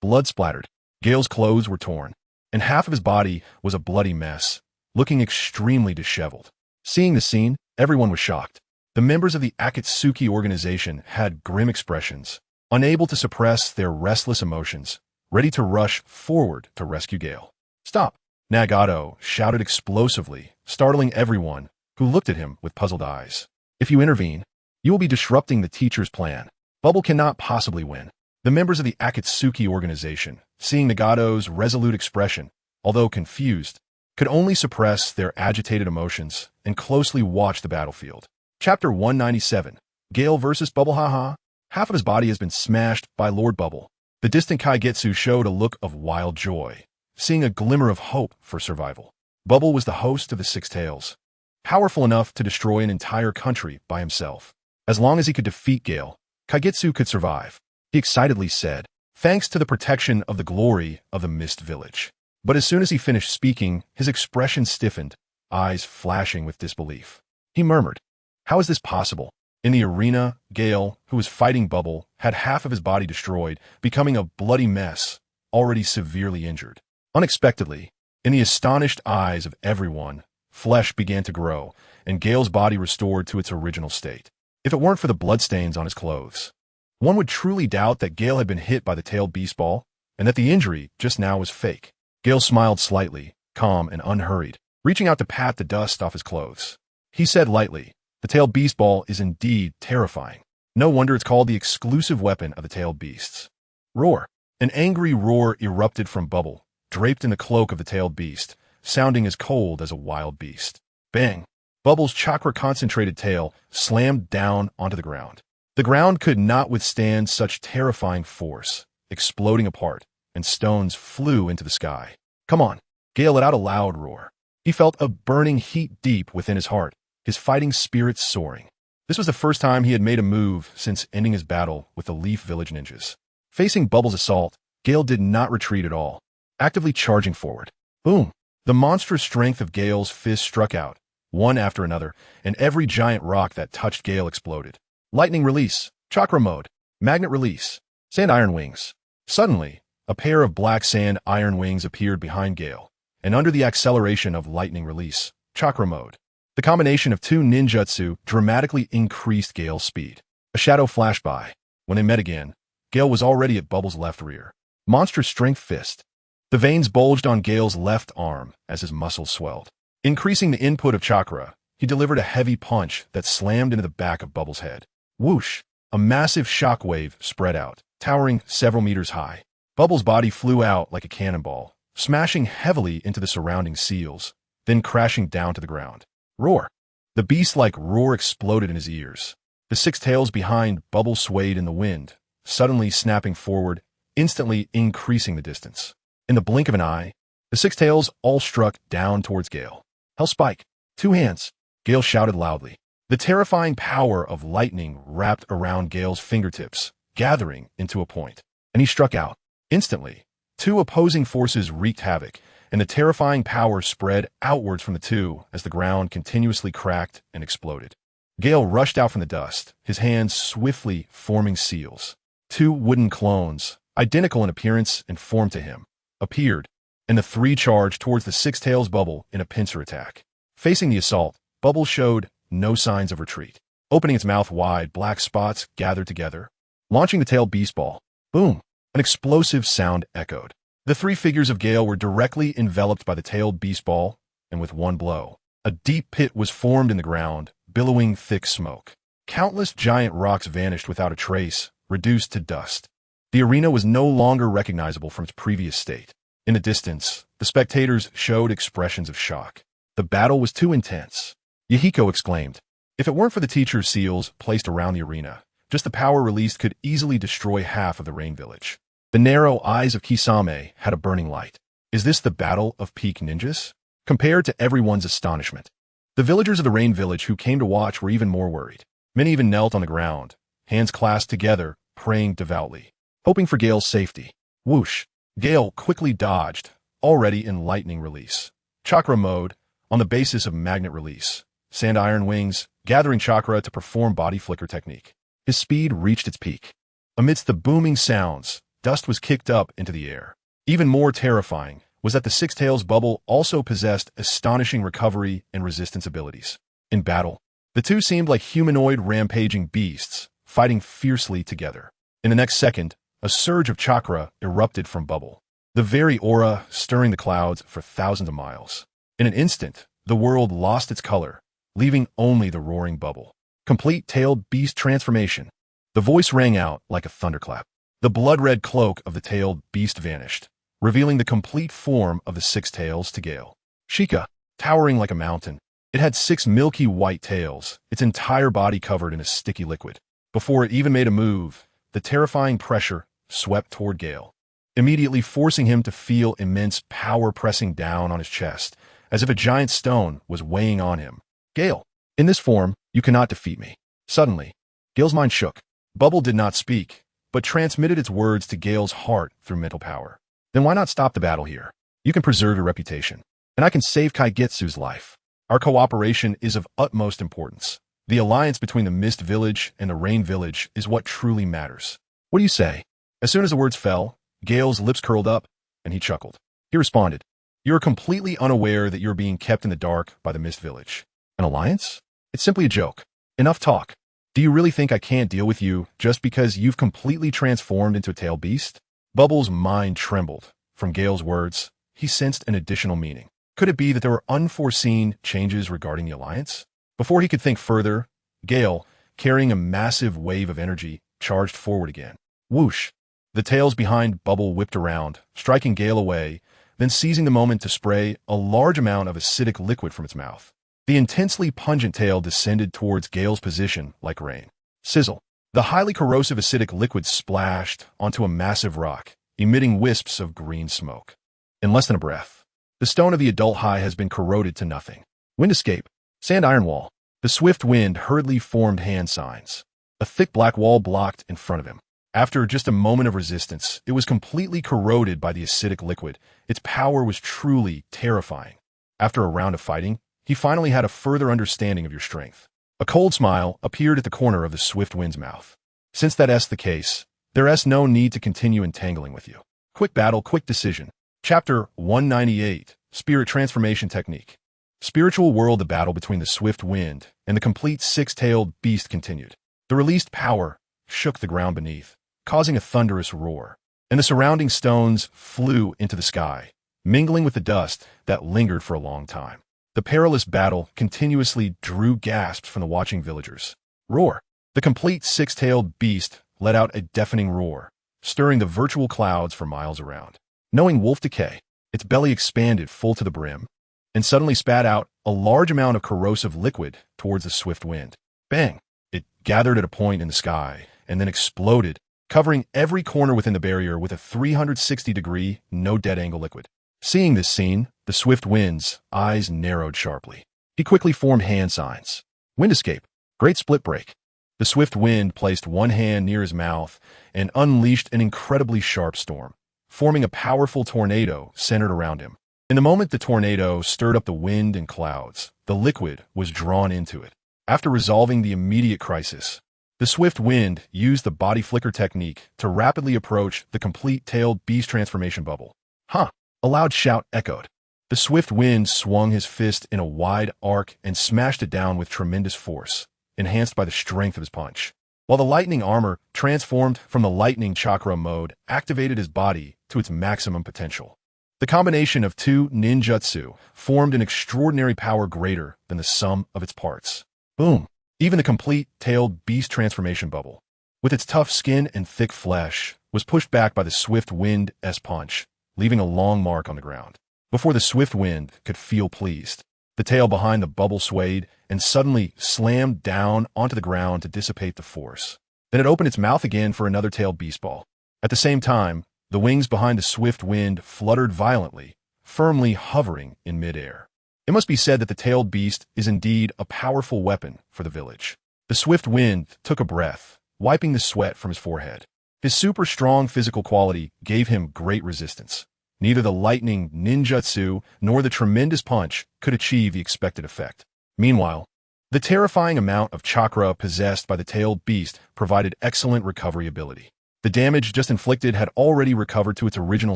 A: Blood splattered. Gale's clothes were torn, and half of his body was a bloody mess, looking extremely disheveled. Seeing the scene, everyone was shocked. The members of the Akatsuki organization had grim expressions, unable to suppress their restless emotions, ready to rush forward to rescue Gale. "Stop!" Nagato shouted explosively, startling everyone who looked at him with puzzled eyes. "If you intervene, you will be disrupting the teacher's plan. Bubble cannot possibly win." The members of the Akatsuki organization, seeing Nagato's resolute expression, although confused, could only suppress their agitated emotions and closely watch the battlefield. Chapter 197, Gale vs. Bubble. Haha. Half of his body has been smashed by Lord Bubble. The distant Kaigetsu showed a look of wild joy, seeing a glimmer of hope for survival. Bubble was the host of the Six Tails, powerful enough to destroy an entire country by himself. As long as he could defeat Gale, Kaigetsu could survive, he excitedly said, thanks to the protection of the glory of the Mist Village. But as soon as he finished speaking, his expression stiffened, eyes flashing with disbelief. He murmured, "How is this possible?" In the arena, Gale, who was fighting Bubble, had half of his body destroyed, becoming a bloody mess, already severely injured. Unexpectedly, in the astonished eyes of everyone, flesh began to grow, and Gale's body restored to its original state. If it weren't for the bloodstains on his clothes, one would truly doubt that Gale had been hit by the tailed beast ball, and that the injury just now was fake. Gale smiled slightly, calm and unhurried, reaching out to pat the dust off his clothes. He said lightly, "The tailed beast ball is indeed terrifying. No wonder it's called the exclusive weapon of the tailed beasts." Roar! An angry roar erupted from Bubble, draped in the cloak of the tailed beast, sounding as cold as a wild beast. Bang! Bubble's chakra-concentrated tail slammed down onto the ground. The ground could not withstand such terrifying force, exploding apart, and stones flew into the sky. "Come on!" Gale let out a loud roar. He felt a burning heat deep within his heart, his fighting spirits soaring. This was the first time he had made a move since ending his battle with the Leaf Village ninjas. Facing Bubble's assault, Gale did not retreat at all, actively charging forward. Boom! The monstrous strength of Gale's fist struck out, one after another, and every giant rock that touched Gale exploded. Lightning release, chakra mode, magnet release, sand iron wings. Suddenly, a pair of black sand iron wings appeared behind Gale, and under the acceleration of lightning release, chakra mode, the combination of two ninjutsu dramatically increased Gale's speed. A shadow flashed by. When they met again, Gale was already at Bubble's left rear. Monstrous strength fist. The veins bulged on Gale's left arm as his muscles swelled. Increasing the input of chakra, he delivered a heavy punch that slammed into the back of Bubble's head. Whoosh! A massive shockwave spread out, towering several meters high. Bubble's body flew out like a cannonball, smashing heavily into the surrounding seals, then crashing down to the ground. Roar! The beast-like roar exploded in his ears. The six tails behind Bubble swayed in the wind, suddenly snapping forward, instantly increasing the distance. In the blink of an eye, the six tails all struck down towards Gale. Hell Spike! 2 hands! Gale shouted loudly. The terrifying power of lightning wrapped around Gale's fingertips, gathering into a point, and he struck out. Instantly, 2 opposing forces wreaked havoc, and the terrifying power spread outwards from the two as the ground continuously cracked and exploded. Gale rushed out from the dust, his hands swiftly forming seals. 2 wooden clones, identical in appearance and form to him, appeared, and the 3 charged towards the Six Tails Bubble in a pincer attack. Facing the assault, Bubble showed no signs of retreat. Opening its mouth wide, black spots gathered together, launching the tailed beast ball. Boom! An explosive sound echoed. The 3 figures of Gale were directly enveloped by the tailed beast ball, and with one blow, a deep pit was formed in the ground, billowing thick smoke. Countless giant rocks vanished without a trace, reduced to dust. The arena was no longer recognizable from its previous state. In the distance, the spectators showed expressions of shock. The battle was too intense. Yahiko exclaimed, "If it weren't for the teacher's seals placed around the arena, just the power released could easily destroy half of the Rain Village." The narrow eyes of Kisame had a burning light. Is this the battle of peak ninjas? Compared to everyone's astonishment, the villagers of the Rain Village who came to watch were even more worried. Many even knelt on the ground, hands clasped together, praying devoutly, hoping for Gale's safety. Whoosh! Gale quickly dodged, already in lightning release. Chakra mode, on the basis of magnet release. Sand iron wings, gathering chakra to perform body flicker technique. His speed reached its peak. Amidst the booming sounds, dust was kicked up into the air. Even more terrifying was that the Six Tails Bubble also possessed astonishing recovery and resistance abilities. In battle, The two seemed like humanoid rampaging beasts, fighting fiercely together. In the next second, a surge of chakra erupted from Bubble, the very aura stirring the clouds for thousands of miles. In an instant, the world lost its color, leaving only the roaring Bubble. Complete tailed beast transformation. The voice rang out like a thunderclap. The blood-red cloak of the tailed beast vanished, revealing the complete form of the six tails to Gale. Sheikah, towering like a mountain. It had 6 milky white tails, its entire body covered in a sticky liquid. Before it even made a move, the terrifying pressure swept toward Gale, immediately forcing him to feel immense power pressing down on his chest, as if a giant stone was weighing on him. Gale, in this form, you cannot defeat me. Suddenly, Gale's mind shook. Bubble did not speak, but transmitted its words to Gale's heart through mental power. Then why not stop the battle here? You can preserve your reputation, and I can save Kaigetsu's life. Our cooperation is of utmost importance. The alliance between the Mist Village and the Rain Village is what truly matters. What do you say? As soon as the words fell, Gale's lips curled up, and he chuckled. He responded, "You are completely unaware that you are being kept in the dark by the Mist Village. An alliance? It's simply a joke. Enough talk. Do you really think I can't deal with you just because you've completely transformed into a tailed beast?" Bubble's mind trembled. From Gale's words, he sensed an additional meaning. Could it be that there were unforeseen changes regarding the alliance? Before he could think further, Gale, carrying a massive wave of energy, charged forward again. Whoosh! The tails behind Bubble whipped around, striking Gale away, then seizing the moment to spray a large amount of acidic liquid from its mouth. The intensely pungent tail descended towards Gale's position like rain. Sizzle! The highly corrosive acidic liquid splashed onto a massive rock, emitting wisps of green smoke. In less than a breath, the stone of the adult high has been corroded to nothing. Wind escape. Sand iron wall. The swift wind hurriedly formed hand signs. A thick black wall blocked in front of him. After just a moment of resistance, it was completely corroded by the acidic liquid. Its power was truly terrifying. After a round of fighting, he finally had a further understanding of your strength. A cold smile appeared at the corner of the swift wind's mouth. Since that's the case, there's no need to continue entangling with you. Quick battle, quick decision. Chapter 198, Spirit Transformation Technique. Spiritual world. The battle between the swift wind and the complete six-tailed beast continued. The released power shook the ground beneath, causing a thunderous roar, and the surrounding stones flew into the sky, mingling with the dust that lingered for a long time. The perilous battle continuously drew gasps from the watching villagers. Roar! The complete six-tailed beast let out a deafening roar, stirring the virtual clouds for miles around. Knowing wolf decay, its belly expanded full to the brim, and suddenly spat out a large amount of corrosive liquid towards the swift wind. Bang! It gathered at a point in the sky, and then exploded, covering every corner within the barrier with a 360-degree, no-dead-angle liquid. Seeing this scene, the swift wind's eyes narrowed sharply. He quickly formed hand signs. Wind escape. Great split break. The swift wind placed one hand near his mouth and unleashed an incredibly sharp storm, forming a powerful tornado centered around him. In the moment the tornado stirred up the wind and clouds, the liquid was drawn into it. After resolving the immediate crisis, the swift wind used the body flicker technique to rapidly approach the complete tailed beast transformation bubble. Huh! A loud shout echoed. The swift wind swung his fist in a wide arc and smashed it down with tremendous force, enhanced by the strength of his punch. While the lightning armor, transformed from the lightning chakra mode, activated his body to its maximum potential. The combination of two ninjutsu formed an extraordinary power greater than the sum of its parts. Boom! Even the complete tailed beast transformation bubble, with its tough skin and thick flesh, was pushed back by the swift wind's punch, leaving a long mark on the ground. Before the swift wind could feel pleased, the tail behind the bubble swayed and suddenly slammed down onto the ground to dissipate the force. Then it opened its mouth again for another tailed beast ball. At the same time, the wings behind the swift wind fluttered violently, firmly hovering in midair. It must be said that the tailed beast is indeed a powerful weapon for the village. The swift wind took a breath, wiping the sweat from his forehead. His super strong physical quality gave him great resistance. Neither the lightning ninjutsu nor the tremendous punch could achieve the expected effect. Meanwhile, the terrifying amount of chakra possessed by the tailed beast provided excellent recovery ability. The damage just inflicted had already recovered to its original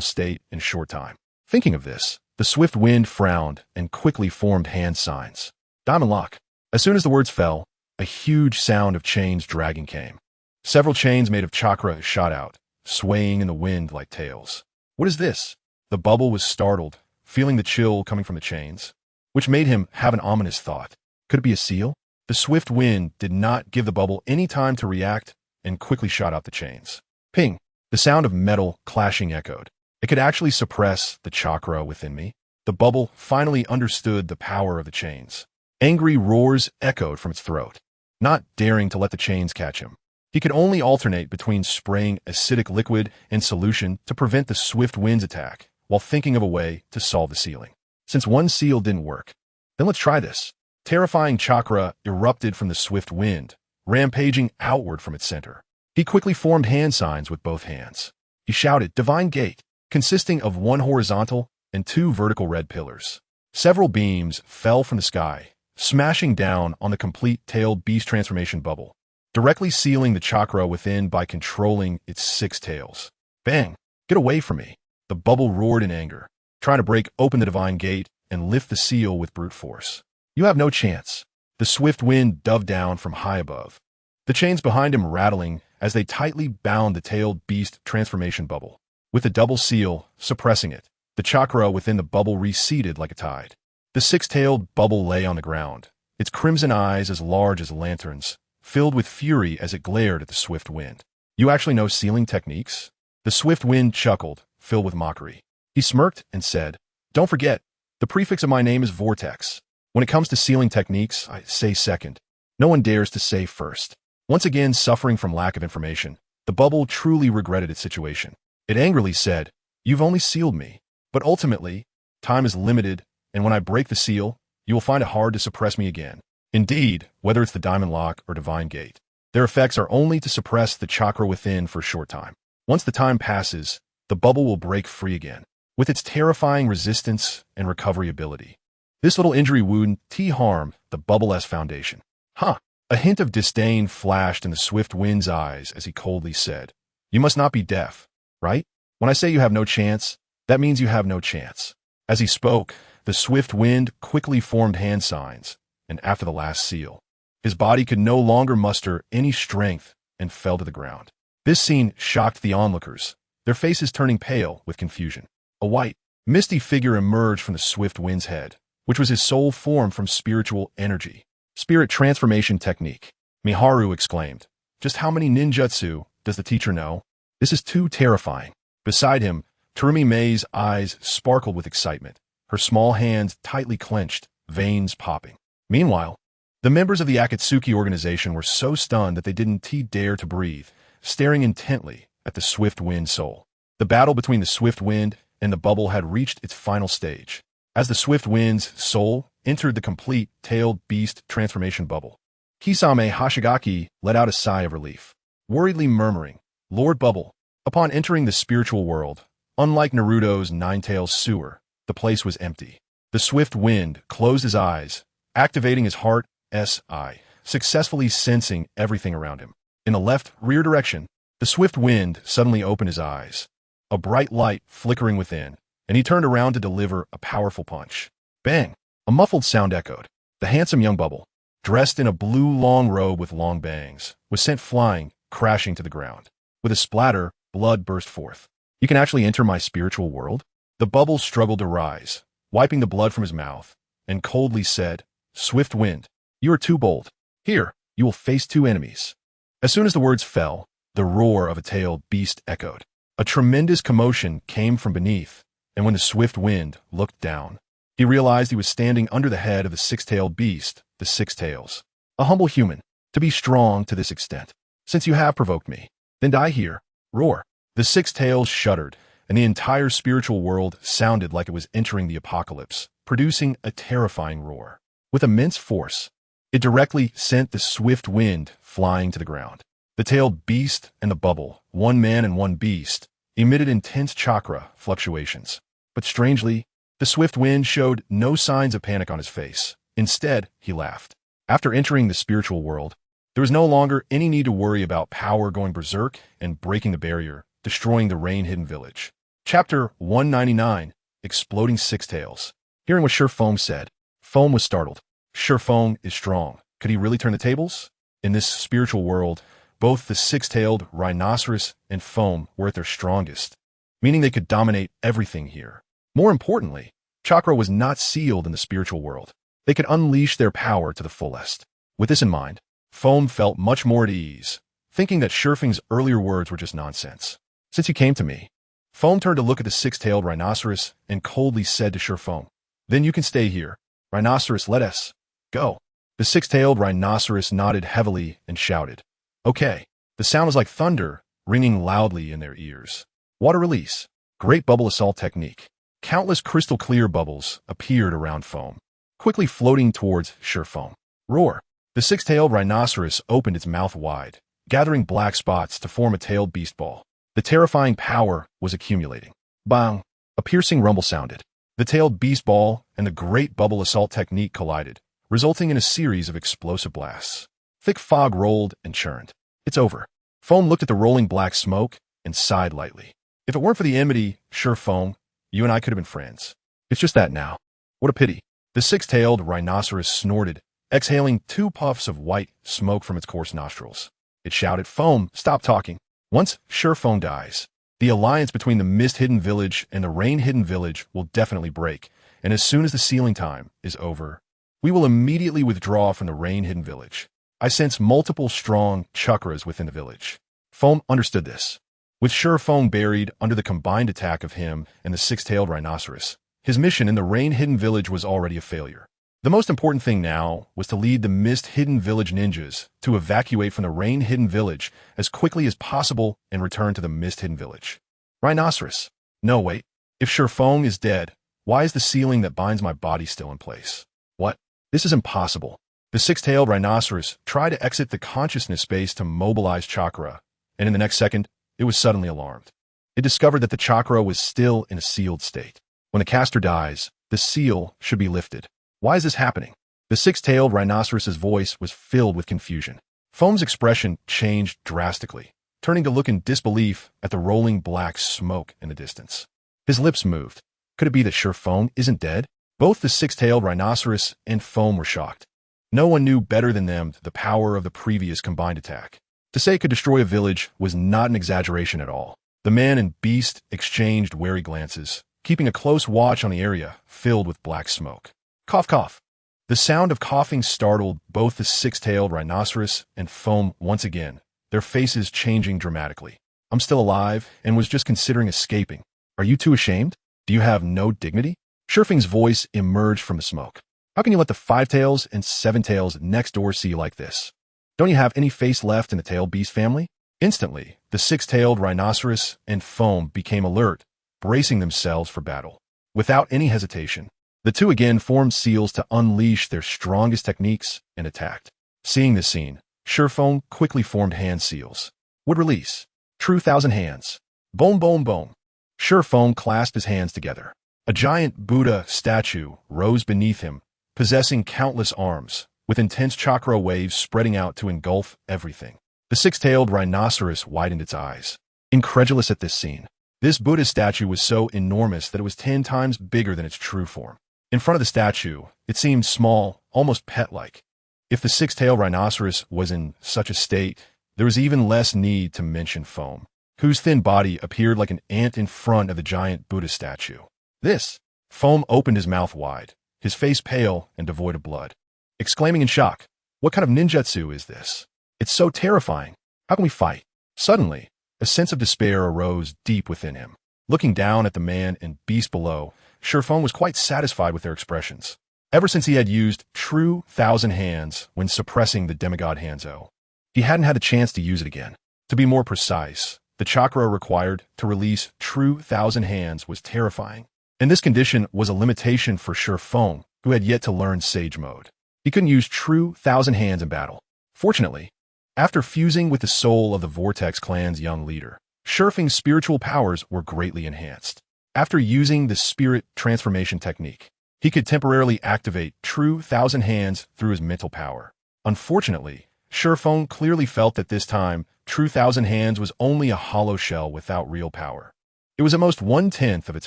A: state in a short time. Thinking of this, the swift wind frowned and quickly formed hand signs. Diamond lock. As soon as the words fell, a huge sound of chains dragging came. Several chains made of chakra shot out, swaying in the wind like tails. What is this? The bubble was startled, feeling the chill coming from the chains, which made him have an ominous thought. Could it be a seal? The swift wind did not give the bubble any time to react and quickly shot out the chains. Ping! The sound of metal clashing echoed. It could actually suppress the chakra within me. The bubble finally understood the power of the chains. Angry roars echoed from its throat, not daring to let the chains catch him. He could only alternate between spraying acidic liquid and solution to prevent the swift wind's attack, while thinking of a way to solve the sealing. Since one seal didn't work, then let's try this. Terrifying chakra erupted from the swift wind, rampaging outward from its center. He quickly formed hand signs with both hands. He shouted, "Divine Gate," consisting of one horizontal and two vertical red pillars. Several beams fell from the sky, smashing down on the complete tailed beast transformation bubble, directly sealing the chakra within by controlling its 6 tails. Bang! Get away from me! The bubble roared in anger, trying to break open the divine gate and lift the seal with brute force. You have no chance. The swift wind dove down from high above, the chains behind him rattling as they tightly bound the tailed beast transformation bubble. With the double seal suppressing it, the chakra within the bubble receded like a tide. The 6-tailed bubble lay on the ground, its crimson eyes as large as lanterns, filled with fury as it glared at the swift wind. You actually know sealing techniques? The swift wind chuckled, filled with mockery. He smirked and said, "Don't forget, the prefix of my name is Vortex. When it comes to sealing techniques, I say second. No one dares to say first." Once again suffering from lack of information, the bubble truly regretted its situation. It angrily said, "You've only sealed me, but ultimately, time is limited, and when I break the seal, you will find it hard to suppress me again. Indeed, whether it's the Diamond Lock or Divine Gate, their effects are only to suppress the chakra within for a short time. Once the time passes, the bubble will break free again, with its terrifying resistance and recovery ability. This little injury wouldn't harm the bubble's foundation." Huh! A hint of disdain flashed in the swift wind's eyes as he coldly said, "You must not be deaf, right? When I say you have no chance, that means you have no chance." As he spoke, the swift wind quickly formed hand signs, and after the last seal, his body could no longer muster any strength and fell to the ground. This scene shocked the onlookers, their faces turning pale with confusion. A white, misty figure emerged from the swift wind's head, which was his soul formed from spiritual energy. "Spirit transformation technique," Miharu exclaimed. "Just how many ninjutsu does the teacher know? This is too terrifying." Beside him, Terumi Mei's eyes sparkled with excitement, her small hands tightly clenched, veins popping. Meanwhile, the members of the Akatsuki organization were so stunned that they didn't dare to breathe, staring intently at the swift wind soul. The battle between the swift wind and the bubble had reached its final stage. As the swift wind's soul entered the complete tailed beast transformation bubble, Kisame Hashigaki let out a sigh of relief, worriedly murmuring, "Lord Bubble." Upon entering the spiritual world, unlike Naruto's Nine-Tails sewer, the place was empty. The swift wind closed his eyes, activating his heart's eye, successfully sensing everything around him. In the left rear direction, the swift wind suddenly opened his eyes, a bright light flickering within, and he turned around to deliver a powerful punch. Bang! A muffled sound echoed. The handsome young bubble, dressed in a blue long robe with long bangs, was sent flying, crashing to the ground. With a splatter, blood burst forth. "You can actually enter my spiritual world?" The bubble struggled to rise, wiping the blood from his mouth, and coldly said, "Swift wind, you are too bold. Here, you will face 2 enemies." As soon as the words fell, the roar of a tailed beast echoed. A tremendous commotion came from beneath, and when the swift wind looked down, he realized he was standing under the head of the 6-tailed beast, the 6 tails. "A humble human, to be strong to this extent. Since you have provoked me, then die here." Roar. The 6 tails shuddered, and the entire spiritual world sounded like it was entering the apocalypse, producing a terrifying roar. With immense force, it directly sent the swift wind flying to the ground. The tailed beast and the bubble, one man and one beast, emitted intense chakra fluctuations. But strangely, the swift wind showed no signs of panic on his face. Instead, he laughed. After entering the spiritual world, there was no longer any need to worry about power going berserk and breaking the barrier, destroying the rain-hidden village. Chapter 199, Exploding 6 Tails. Hearing what Sure Foam said, Foam was startled. Sure Foam is strong. Could he really turn the tables? In this spiritual world, both the six-tailed rhinoceros and foam were at their strongest, meaning they could dominate everything here. More importantly, chakra was not sealed in the spiritual world. They could unleash their power to the fullest. With this in mind, Foam felt much more at ease, thinking that Shurfeng's earlier words were just nonsense. Since you came to me, Foam turned to look at the six-tailed rhinoceros and coldly said to Shurfoam, "Then you can stay here. Rhinoceros, let us go." The six-tailed rhinoceros nodded heavily and shouted, "Okay." The sound was like thunder, ringing loudly in their ears. Water release. Great bubble assault technique. Countless crystal-clear bubbles appeared around Foam, quickly floating towards Shurfoam. Roar. The six-tailed rhinoceros opened its mouth wide, gathering black spots to form a tailed beast ball. The terrifying power was accumulating. Bang! A piercing rumble sounded. The tailed beast ball and the great bubble assault technique collided, resulting in a series of explosive blasts. Thick fog rolled and churned. It's over. Foam looked at the rolling black smoke and sighed lightly. If it weren't for the enmity, Shurfoam, you and I could have been friends. It's just that now. What a pity. The six-tailed rhinoceros snorted, exhaling 2 puffs of white smoke from its coarse nostrils. It shouted, "Foam, stop talking. Once Shurfoam dies, the alliance between the Mist-Hidden Village and the Rain-Hidden Village will definitely break, and as soon as the sealing time is over, we will immediately withdraw from the Rain-Hidden Village. I sense multiple strong chakras within the village." Foam understood this. With Shurfoam buried under the combined attack of him and the six-tailed rhinoceros, his mission in the Rain-Hidden Village was already a failure. The most important thing now was to lead the Mist-Hidden Village ninjas to evacuate from the Rain-Hidden Village as quickly as possible and return to the Mist-Hidden Village. Rhinoceros. No, wait. If Shurfoam is dead, why is the ceiling that binds my body still in place? What? This is impossible. The six-tailed rhinoceros tried to exit the consciousness space to mobilize chakra, and in the next second, it was suddenly alarmed. It discovered that the chakra was still in a sealed state. When the caster dies, the seal should be lifted. Why is this happening? The six-tailed rhinoceros's voice was filled with confusion. Foam's expression changed drastically, turning to look in disbelief at the rolling black smoke in the distance. His lips moved. Could it be that Shurfoam isn't dead? Both the six-tailed rhinoceros and Foam were shocked. No one knew better than them the power of the previous combined attack. To say it could destroy a village was not an exaggeration at all. The man and beast exchanged wary glances, keeping a close watch on the area filled with black smoke. Cough, cough. The sound of coughing startled both the six-tailed rhinoceros and Foam once again, their faces changing dramatically. "I'm still alive and was just considering escaping. Are you too ashamed? Do you have no dignity?" Shurfeng's voice emerged from the smoke. "How can you let the five-tails and seven-tails next door see you like this? Don't you have any face left in the tailed beast family?" Instantly, the six-tailed rhinoceros and Foam became alert, bracing themselves for battle. Without any hesitation, the two again formed seals to unleash their strongest techniques and attacked. Seeing this scene, Shurfoam quickly formed hand seals. Would release. True thousand hands. Boom, boom, boom. Shurfoam clasped his hands together. A giant Buddha statue rose beneath him, possessing countless arms, with intense chakra waves spreading out to engulf everything. The six-tailed rhinoceros widened its eyes, incredulous at this scene. This Buddha statue was so enormous that it was 10 times bigger than its true form. In front of the statue, it seemed small, almost pet-like. If the six-tailed rhinoceros was in such a state, there was even less need to mention Foam, whose thin body appeared like an ant in front of the giant Buddha statue. This. Foam opened his mouth wide, his face pale and devoid of blood, exclaiming in shock, "What kind of ninjutsu is this? It's so terrifying. How can we fight?" Suddenly, a sense of despair arose deep within him. Looking down at the man and beast below, Shurfoam was quite satisfied with their expressions. Ever since he had used true thousand hands when suppressing the demigod Hanzo, he hadn't had a chance to use it again. To be more precise, the chakra required to release true thousand hands was terrifying, and this condition was a limitation for Shurfoam, who had yet to learn Sage Mode. He couldn't use true thousand hands in battle. Fortunately, after fusing with the soul of the Vortex clan's young leader, Shurfeng's spiritual powers were greatly enhanced. After using the spirit transformation technique, he could temporarily activate true thousand hands through his mental power. Unfortunately, Shurfoam clearly felt that this time, true thousand hands was only a hollow shell without real power. It was at most 1/10 of its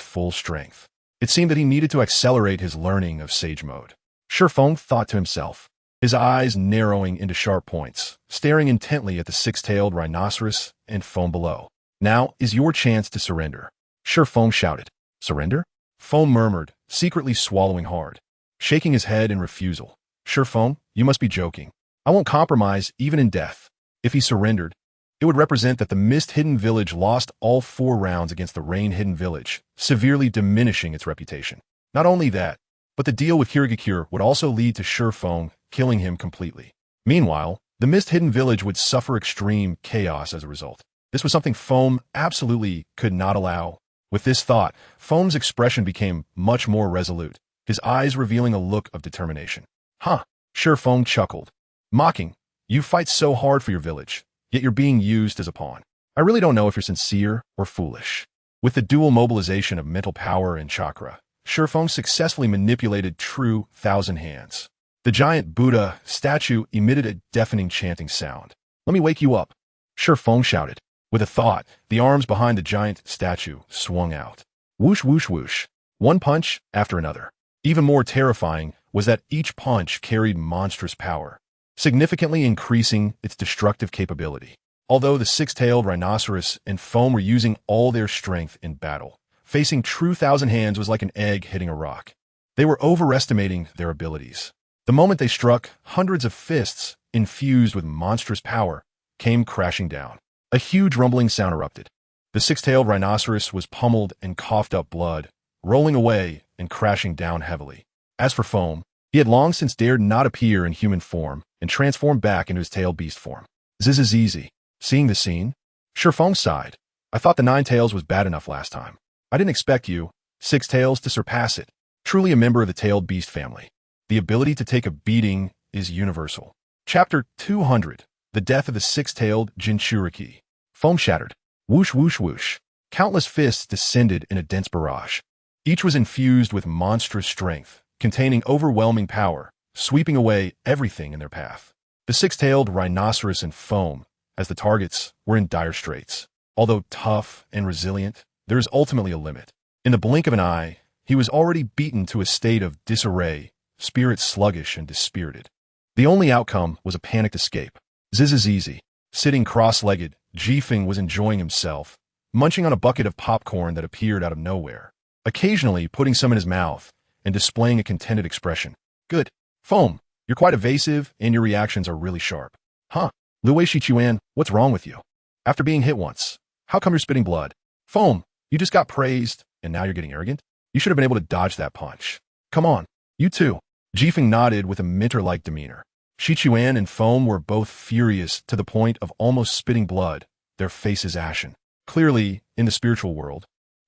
A: full strength. It seemed that he needed to accelerate his learning of Sage Mode. Shurfoam thought to himself, his eyes narrowing into sharp points, staring intently at the six-tailed rhinoceros and Foam below. Now is your chance to surrender. Sure, Foam shouted. Surrender? Foam murmured, secretly swallowing hard, shaking his head in refusal. Sure, Foam, you must be joking. I won't compromise even in death. If he surrendered, it would represent that the Mist-Hidden Village lost all 4 rounds against the Rain-Hidden Village, severely diminishing its reputation. Not only that, but the deal with Kirigakure would also lead to Sure Foam killing him completely. Meanwhile, the Mist-Hidden Village would suffer extreme chaos as a result. This was something Foam absolutely could not allow. With this thought, Foam's expression became much more resolute, his eyes revealing a look of determination. Huh, Sure Foam chuckled, mocking, you fight so hard for your village, yet you're being used as a pawn. I really don't know if you're sincere or foolish. With the dual mobilization of mental power and chakra, Sure Foam successfully manipulated true Thousand Hands. The giant Buddha statue emitted a deafening chanting sound. Let me wake you up, Sure Foam shouted. With a thought, the arms behind the giant statue swung out. Whoosh, whoosh, whoosh. One punch after another. Even more terrifying was that each punch carried monstrous power, significantly increasing its destructive capability. Although the six-tailed rhinoceros and Foam were using all their strength in battle, facing true Thousand Hands was like an egg hitting a rock. They were overestimating their abilities. The moment they struck, hundreds of fists, infused with monstrous power, came crashing down. A huge rumbling sound erupted. The six-tailed rhinoceros was pummeled and coughed up blood, rolling away and crashing down heavily. As for Foam, he had long since dared not appear in human form and transformed back into his tailed beast form. This is easy. Seeing the scene, Sure Foam sighed. I thought the 9 Tails was bad enough last time. I didn't expect you, 6 Tails, to surpass it. Truly a member of the tailed beast family. The ability to take a beating is universal. Chapter 200. The Death of the Six-Tailed Jinchuriki. Foam shattered. Whoosh, whoosh, whoosh. Countless fists descended in a dense barrage. Each was infused with monstrous strength, containing overwhelming power, sweeping away everything in their path. The six-tailed rhinoceros and Foam, as the targets, were in dire straits. Although tough and resilient, there is ultimately a limit. In the blink of an eye, he was already beaten to a state of disarray, spirit sluggish and dispirited. The only outcome was a panicked escape. Ziz is easy. Sitting cross-legged, Jifeng was enjoying himself, munching on a bucket of popcorn that appeared out of nowhere, occasionally putting some in his mouth and displaying a contented expression. Good. Foam, you're quite evasive and your reactions are really sharp. Huh? Liu Shichuan, what's wrong with you? After being hit once, how come you're spitting blood? Foam, you just got praised and now you're getting arrogant? You should have been able to dodge that punch. Come on, you too. Jifeng nodded with a mentor-like demeanor. Shichuan and Foam were both furious to the point of almost spitting blood, their faces ashen. Clearly, in the spiritual world,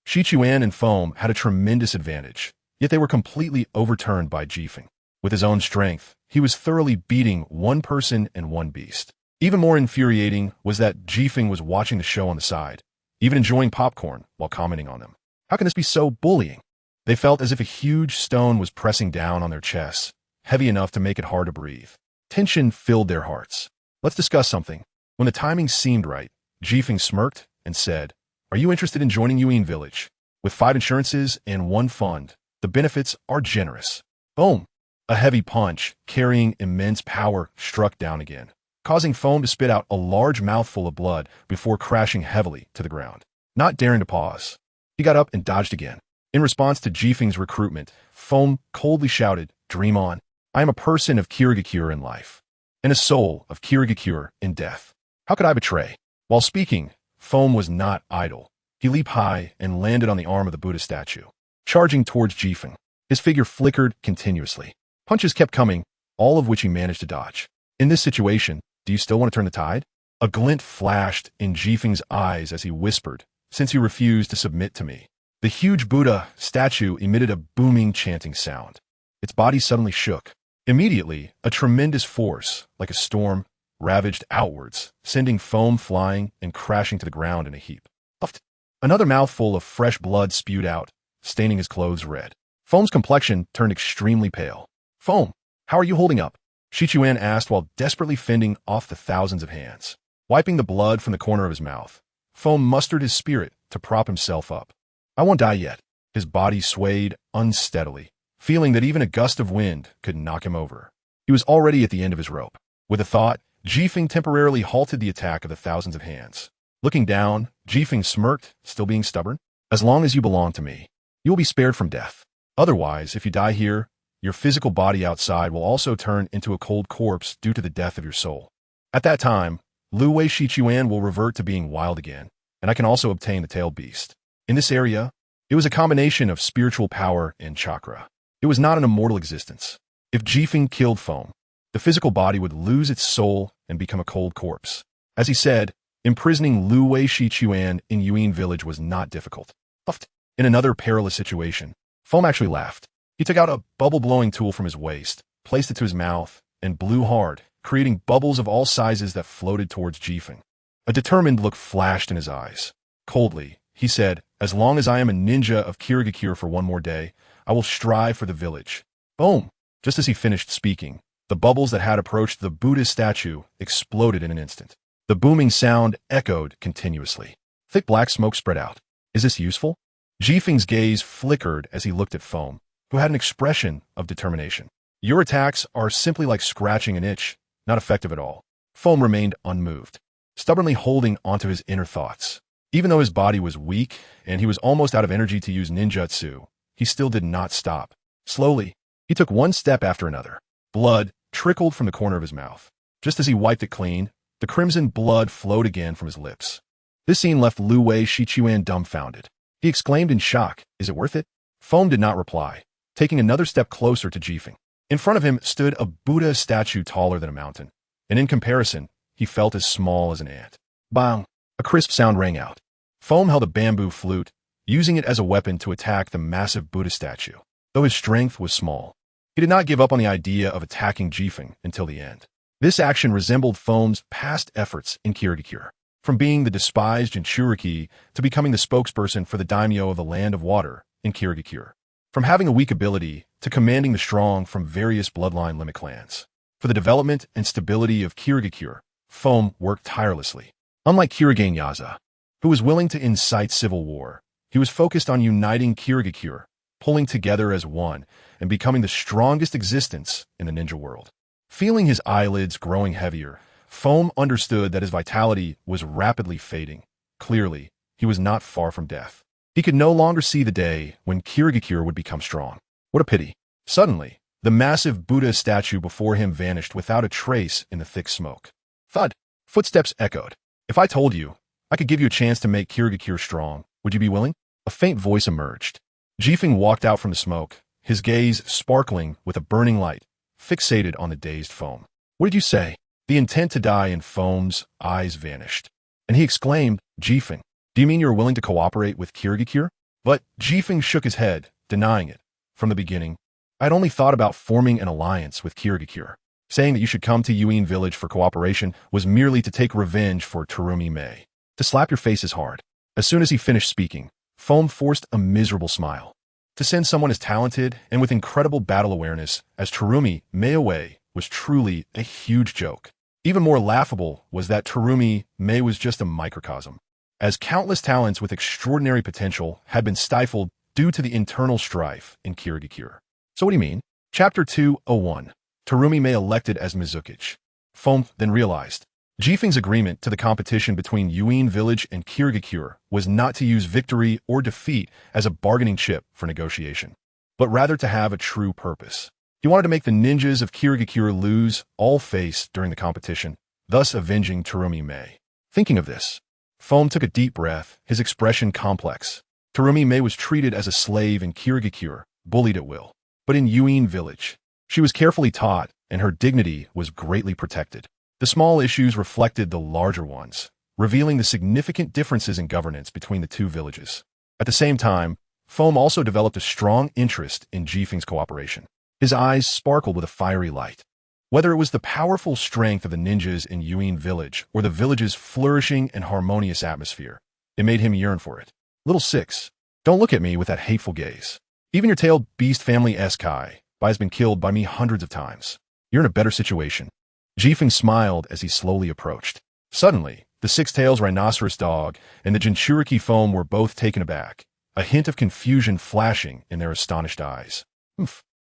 A: Shichuan and Foam had a tremendous advantage, yet they were completely overturned by Jifeng. With his own strength, he was thoroughly beating one person and one beast. Even more infuriating was that Jifeng was watching the show on the side, even enjoying popcorn while commenting on them. How can this be so bullying? They felt as if a huge stone was pressing down on their chests, heavy enough to make it hard to breathe. Tension filled their hearts. Let's discuss something. When the timing seemed right, Jifeng smirked and said, Are you interested in joining Yuan Village? With 5 insurances and 1 fund, the benefits are generous. Boom! A heavy punch, carrying immense power, struck down again, causing Foam to spit out a large mouthful of blood before crashing heavily to the ground. Not daring to pause, he got up and dodged again. In response to Jifeng's recruitment, Foam coldly shouted, Dream on. I am a person of Kirigakure in life, and a soul of Kirigakure in death. How could I betray? While speaking, Foam was not idle. He leaped high and landed on the arm of the Buddha statue, charging towards Jifeng. His figure flickered continuously. Punches kept coming, all of which he managed to dodge. In this situation, do you still want to turn the tide? A glint flashed in Jifeng's eyes as he whispered, Since you refuse to submit to me. The huge Buddha statue emitted a booming chanting sound. Its body suddenly shook. Immediately, a tremendous force, like a storm, ravaged outwards, sending Foam flying and crashing to the ground in a heap. Puffed. Another mouthful of fresh blood spewed out, staining his clothes red. Foam's complexion turned extremely pale. Foam, how are you holding up? Shichuan asked while desperately fending off the thousands of hands. Wiping the blood from the corner of his mouth, Foam mustered his spirit to prop himself up. I won't die yet. His body swayed unsteadily, feeling that even a gust of wind could knock him over. He was already at the end of his rope. With a thought, Jifeng temporarily halted the attack of the thousands of hands. Looking down, Jifeng smirked, still being stubborn. As long as you belong to me, you will be spared from death. Otherwise, if you die here, your physical body outside will also turn into a cold corpse due to the death of your soul. At that time, Lu Wei Shichuan will revert to being wild again, and I can also obtain the tailed beast. In this area, it was a combination of spiritual power and chakra. It was not an immortal existence. If Jifeng killed Foam, the physical body would lose its soul and become a cold corpse. As he said, imprisoning Lu Wei Shichuan in Yuan village was not difficult. In another perilous situation, Foam actually laughed. He took out a bubble-blowing tool from his waist, placed it to his mouth, and blew hard, creating bubbles of all sizes that floated towards Jifeng. A determined look flashed in his eyes. Coldly, he said, as long as I am a ninja of Kirigakure for one more day, I will strive for the village. Boom! Just as he finished speaking, the bubbles that had approached the Buddhist statue exploded in an instant. The booming sound echoed continuously. Thick black smoke spread out. Is this useful? Jifeng's gaze flickered as he looked at Foam, who had an expression of determination. Your attacks are simply like scratching an itch, not effective at all. Foam remained unmoved, stubbornly holding onto his inner thoughts. Even though his body was weak and he was almost out of energy to use ninjutsu, he still did not stop. Slowly, he took one step after another. Blood trickled from the corner of his mouth. Just as he wiped it clean, the crimson blood flowed again from his lips. This scene left Lu Wei Shichuan dumbfounded. He exclaimed in shock, "Is it worth it?" Foam did not reply, taking another step closer to Jifeng. In front of him stood a Buddha statue taller than a mountain, and in comparison, he felt as small as an ant. Bang! A crisp sound rang out. Foam held a bamboo flute, using it as a weapon to attack the massive Buddha statue. Though his strength was small, he did not give up on the idea of attacking Jifeng until the end. This action resembled Foam's past efforts in Kirigakure. From being the despised Jinchuriki to becoming the spokesperson for the daimyo of the Land of Water in Kirigakure. From having a weak ability to commanding the strong from various bloodline limit clans. For the development and stability of Kirigakure, Foam worked tirelessly. Unlike Kirigane Yaza, who was willing to incite civil war, he was focused on uniting Kirigakure, pulling together as one, and becoming the strongest existence in the ninja world. Feeling his eyelids growing heavier, Foam understood that his vitality was rapidly fading. Clearly, he was not far from death. He could no longer see the day when Kirigakure would become strong. What a pity. Suddenly, the massive Buddha statue before him vanished without a trace in the thick smoke. Thud! Footsteps echoed. If I told you I could give you a chance to make Kirigakure strong, would you be willing? A faint voice emerged. Jifeng walked out from the smoke, his gaze sparkling with a burning light, fixated on the dazed Foam. What did you say? The intent to die in Foam's eyes vanished, and he exclaimed, Jifeng, do you mean you're willing to cooperate with Kirigakure? But Jifeng shook his head, denying it. From the beginning, I'd only thought about forming an alliance with Kirigakure. Saying that you should come to Yuin village for cooperation was merely to take revenge for Terumi Mei. To slap your face is hard. As soon as he finished speaking, Foam forced a miserable smile. To send someone as talented and with incredible battle awareness as Terumi Mei away was truly a huge joke. Even more laughable was that Terumi Mei was just a microcosm, as countless talents with extraordinary potential had been stifled due to the internal strife in Kirigakure. So what do you mean? Chapter 201. Terumi Mei elected as Mizukichi. Foam then realized Jifeng's agreement to the competition between Yuin village and Kirigakure was not to use victory or defeat as a bargaining chip for negotiation, but rather to have a true purpose. He wanted to make the ninjas of Kirigakure lose all face during the competition, thus avenging Terumi Mei. Thinking of this, Foam took a deep breath, his expression complex. Terumi Mei was treated as a slave in Kirigakure, bullied at will. But in Yuin village, she was carefully taught and her dignity was greatly protected. The small issues reflected the larger ones, revealing the significant differences in governance between the two villages. At the same time, Foam also developed a strong interest in Jifeng's cooperation. His eyes sparkled with a fiery light. Whether it was the powerful strength of the ninjas in Yuin village or the village's flourishing and harmonious atmosphere, it made him yearn for it. Little six, don't look at me with that hateful gaze. Even your tailed beast family Eskai has been killed by me hundreds of times. You're in a better situation. Jifeng smiled as he slowly approached. Suddenly, the six-tailed rhinoceros dog and the Jinchuriki Foam were both taken aback, a hint of confusion flashing in their astonished eyes.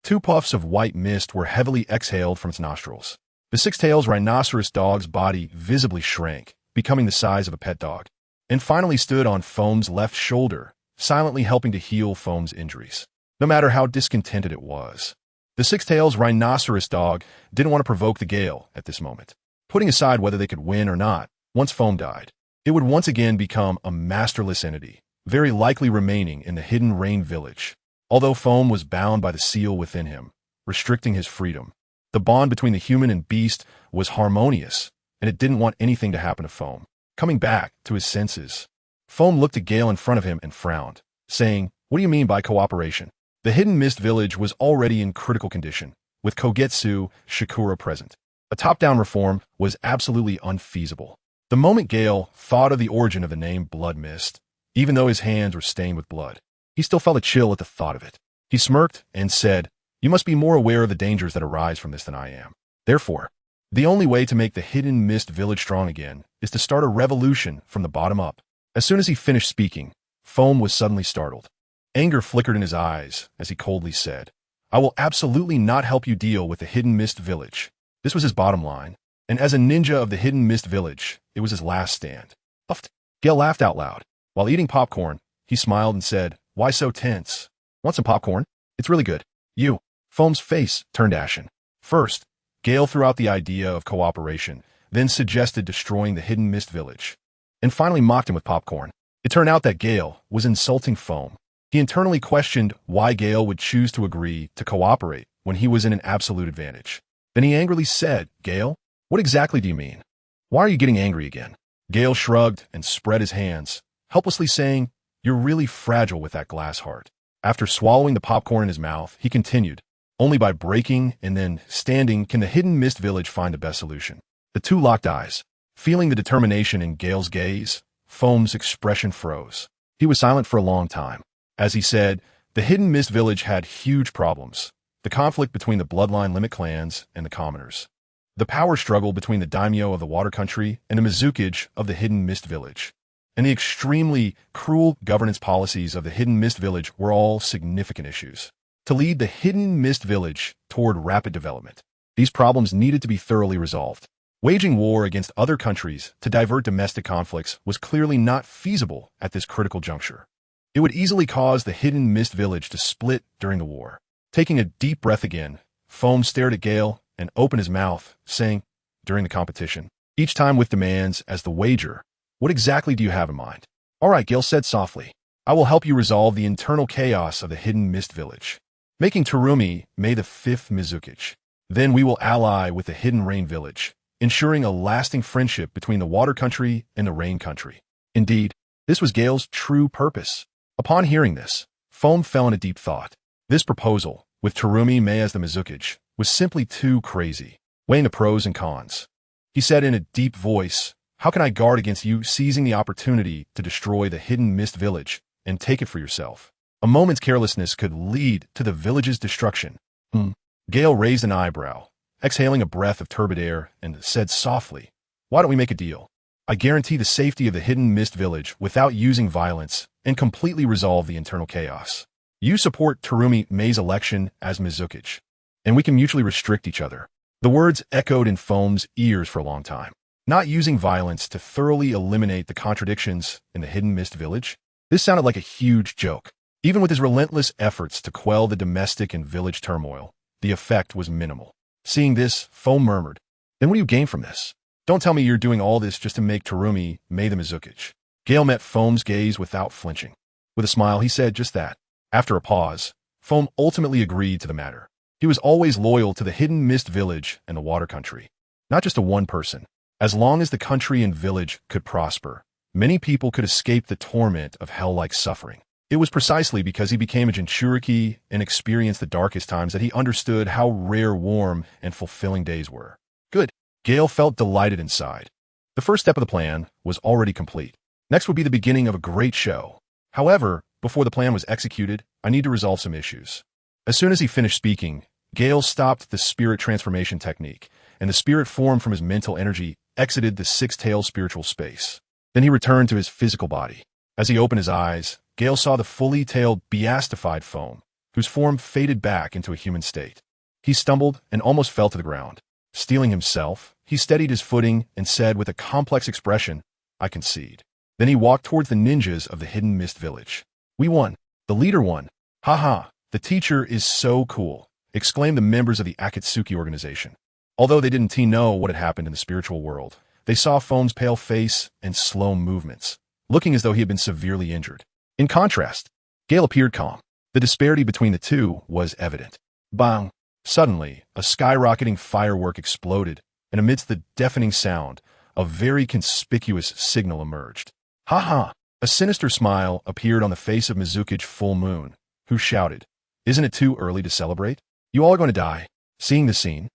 A: 2 puffs of white mist were heavily exhaled from its nostrils. The six-tailed rhinoceros dog's body visibly shrank, becoming the size of a pet dog, and finally stood on Foam's left shoulder, silently helping to heal Foam's injuries. No matter how discontented it was, the six-tailed rhinoceros dog didn't want to provoke the gale at this moment. Putting aside whether they could win or not, once Foam died, it would once again become a masterless entity, very likely remaining in the hidden rain village. Although Foam was bound by the seal within him, restricting his freedom, the bond between the human and beast was harmonious, and it didn't want anything to happen to Foam. Coming back to his senses, Foam looked at Gale in front of him and frowned, saying, "What do you mean by cooperation?" The Hidden Mist Village was already in critical condition, with Kogetsu Shikura present. A top-down reform was absolutely unfeasible. The moment Gale thought of the origin of the name Blood Mist, even though his hands were stained with blood, he still felt a chill at the thought of it. He smirked and said, "You must be more aware of the dangers that arise from this than I am. Therefore, the only way to make the Hidden Mist Village strong again is to start a revolution from the bottom up." As soon as he finished speaking, Foam was suddenly startled. Anger flickered in his eyes as he coldly said, "I will absolutely not help you deal with the Hidden Mist Village." This was his bottom line, and as a ninja of the Hidden Mist Village, it was his last stand. Puffed. Gale laughed out loud. While eating popcorn, he smiled and said, "Why so tense? Want some popcorn? It's really good." "You." Foam's face turned ashen. First, Gale threw out the idea of cooperation, then suggested destroying the Hidden Mist Village, and finally mocked him with popcorn. It turned out that Gale was insulting Foam. He internally questioned why Gale would choose to agree to cooperate when he was in an absolute advantage. Then he angrily said, "Gale, what exactly do you mean? Why are you getting angry again?" Gale shrugged and spread his hands, helplessly saying, "You're really fragile with that glass heart." After swallowing the popcorn in his mouth, he continued, "Only by breaking and then standing can the Hidden Mist Village find the best solution." The two locked eyes. Feeling the determination in Gale's gaze, Foam's expression froze. He was silent for a long time. As he said, the Hidden Mist Village had huge problems. The conflict between the bloodline limit clans and the commoners. The power struggle between the daimyo of the Water Country and the Mizukage of the Hidden Mist Village. And the extremely cruel governance policies of the Hidden Mist Village were all significant issues. To lead the Hidden Mist Village toward rapid development, these problems needed to be thoroughly resolved. Waging war against other countries to divert domestic conflicts was clearly not feasible at this critical juncture. It would easily cause the Hidden Mist Village to split during the war. Taking a deep breath again, Foam stared at Gale and opened his mouth, saying, "During the competition, each time with demands as the wager, what exactly do you have in mind?" "All right," Gale said softly. "I will help you resolve the internal chaos of the Hidden Mist Village, making Terumi May the 5th Mizukage. Then we will ally with the Hidden Rain Village, ensuring a lasting friendship between the Water Country and the Rain Country." Indeed, this was Gale's true purpose. Upon hearing this, Foam fell into deep thought. This proposal, with Terumi May as the Mizukage, was simply too crazy. Weighing the pros and cons, he said in a deep voice, "How can I guard against you seizing the opportunity to destroy the Hidden Mist Village and take it for yourself? A moment's carelessness could lead to the village's destruction." Gale raised an eyebrow, exhaling a breath of turbid air, and said softly, "Why don't we make a deal? I guarantee the safety of the Hidden Mist Village without using violence and completely resolve the internal chaos. You support Terumi May's election as Mizukage, and we can mutually restrict each other." The words echoed in Foam's ears for a long time. Not using violence to thoroughly eliminate the contradictions in the Hidden Mist Village? This sounded like a huge joke. Even with his relentless efforts to quell the domestic and village turmoil, the effect was minimal. Seeing this, Foam murmured, "Then what do you gain from this? Don't tell me you're doing all this just to make Terumi May the Mizukage." Gale met Foam's gaze without flinching. With a smile, he said just that. After a pause, Foam ultimately agreed to the matter. He was always loyal to the Hidden Mist Village and the Water Country, not just to one person. As long as the country and village could prosper, many people could escape the torment of hell-like suffering. It was precisely because he became a Jinchuriki and experienced the darkest times that he understood how rare warm and fulfilling days were. Good. Gale felt delighted inside. The first step of the plan was already complete. Next would be the beginning of a great show. However, before the plan was executed, I need to resolve some issues. As soon as he finished speaking, Gale stopped the spirit transformation technique, and the spirit form from his mental energy exited the six-tailed spiritual space. Then he returned to his physical body. As he opened his eyes, Gale saw the fully tailed, beastified Foam, whose form faded back into a human state. He stumbled and almost fell to the ground. Steeling himself, he steadied his footing and said with a complex expression, "I concede." Then he walked towards the ninjas of the Hidden Mist Village. "We won. The leader won. Ha! The teacher is so cool," exclaimed the members of the Akatsuki organization. Although they didn't know what had happened in the spiritual world, they saw Foam's pale face and slow movements, looking as though he had been severely injured. In contrast, Gale appeared calm. The disparity between the two was evident. Bang! Suddenly, a skyrocketing firework exploded, and amidst the deafening sound, a very conspicuous signal emerged. Ha! A sinister smile appeared on the face of Mizuki's Full Moon, who shouted, "Isn't it too early to celebrate? You all are going to die." Seeing the scene,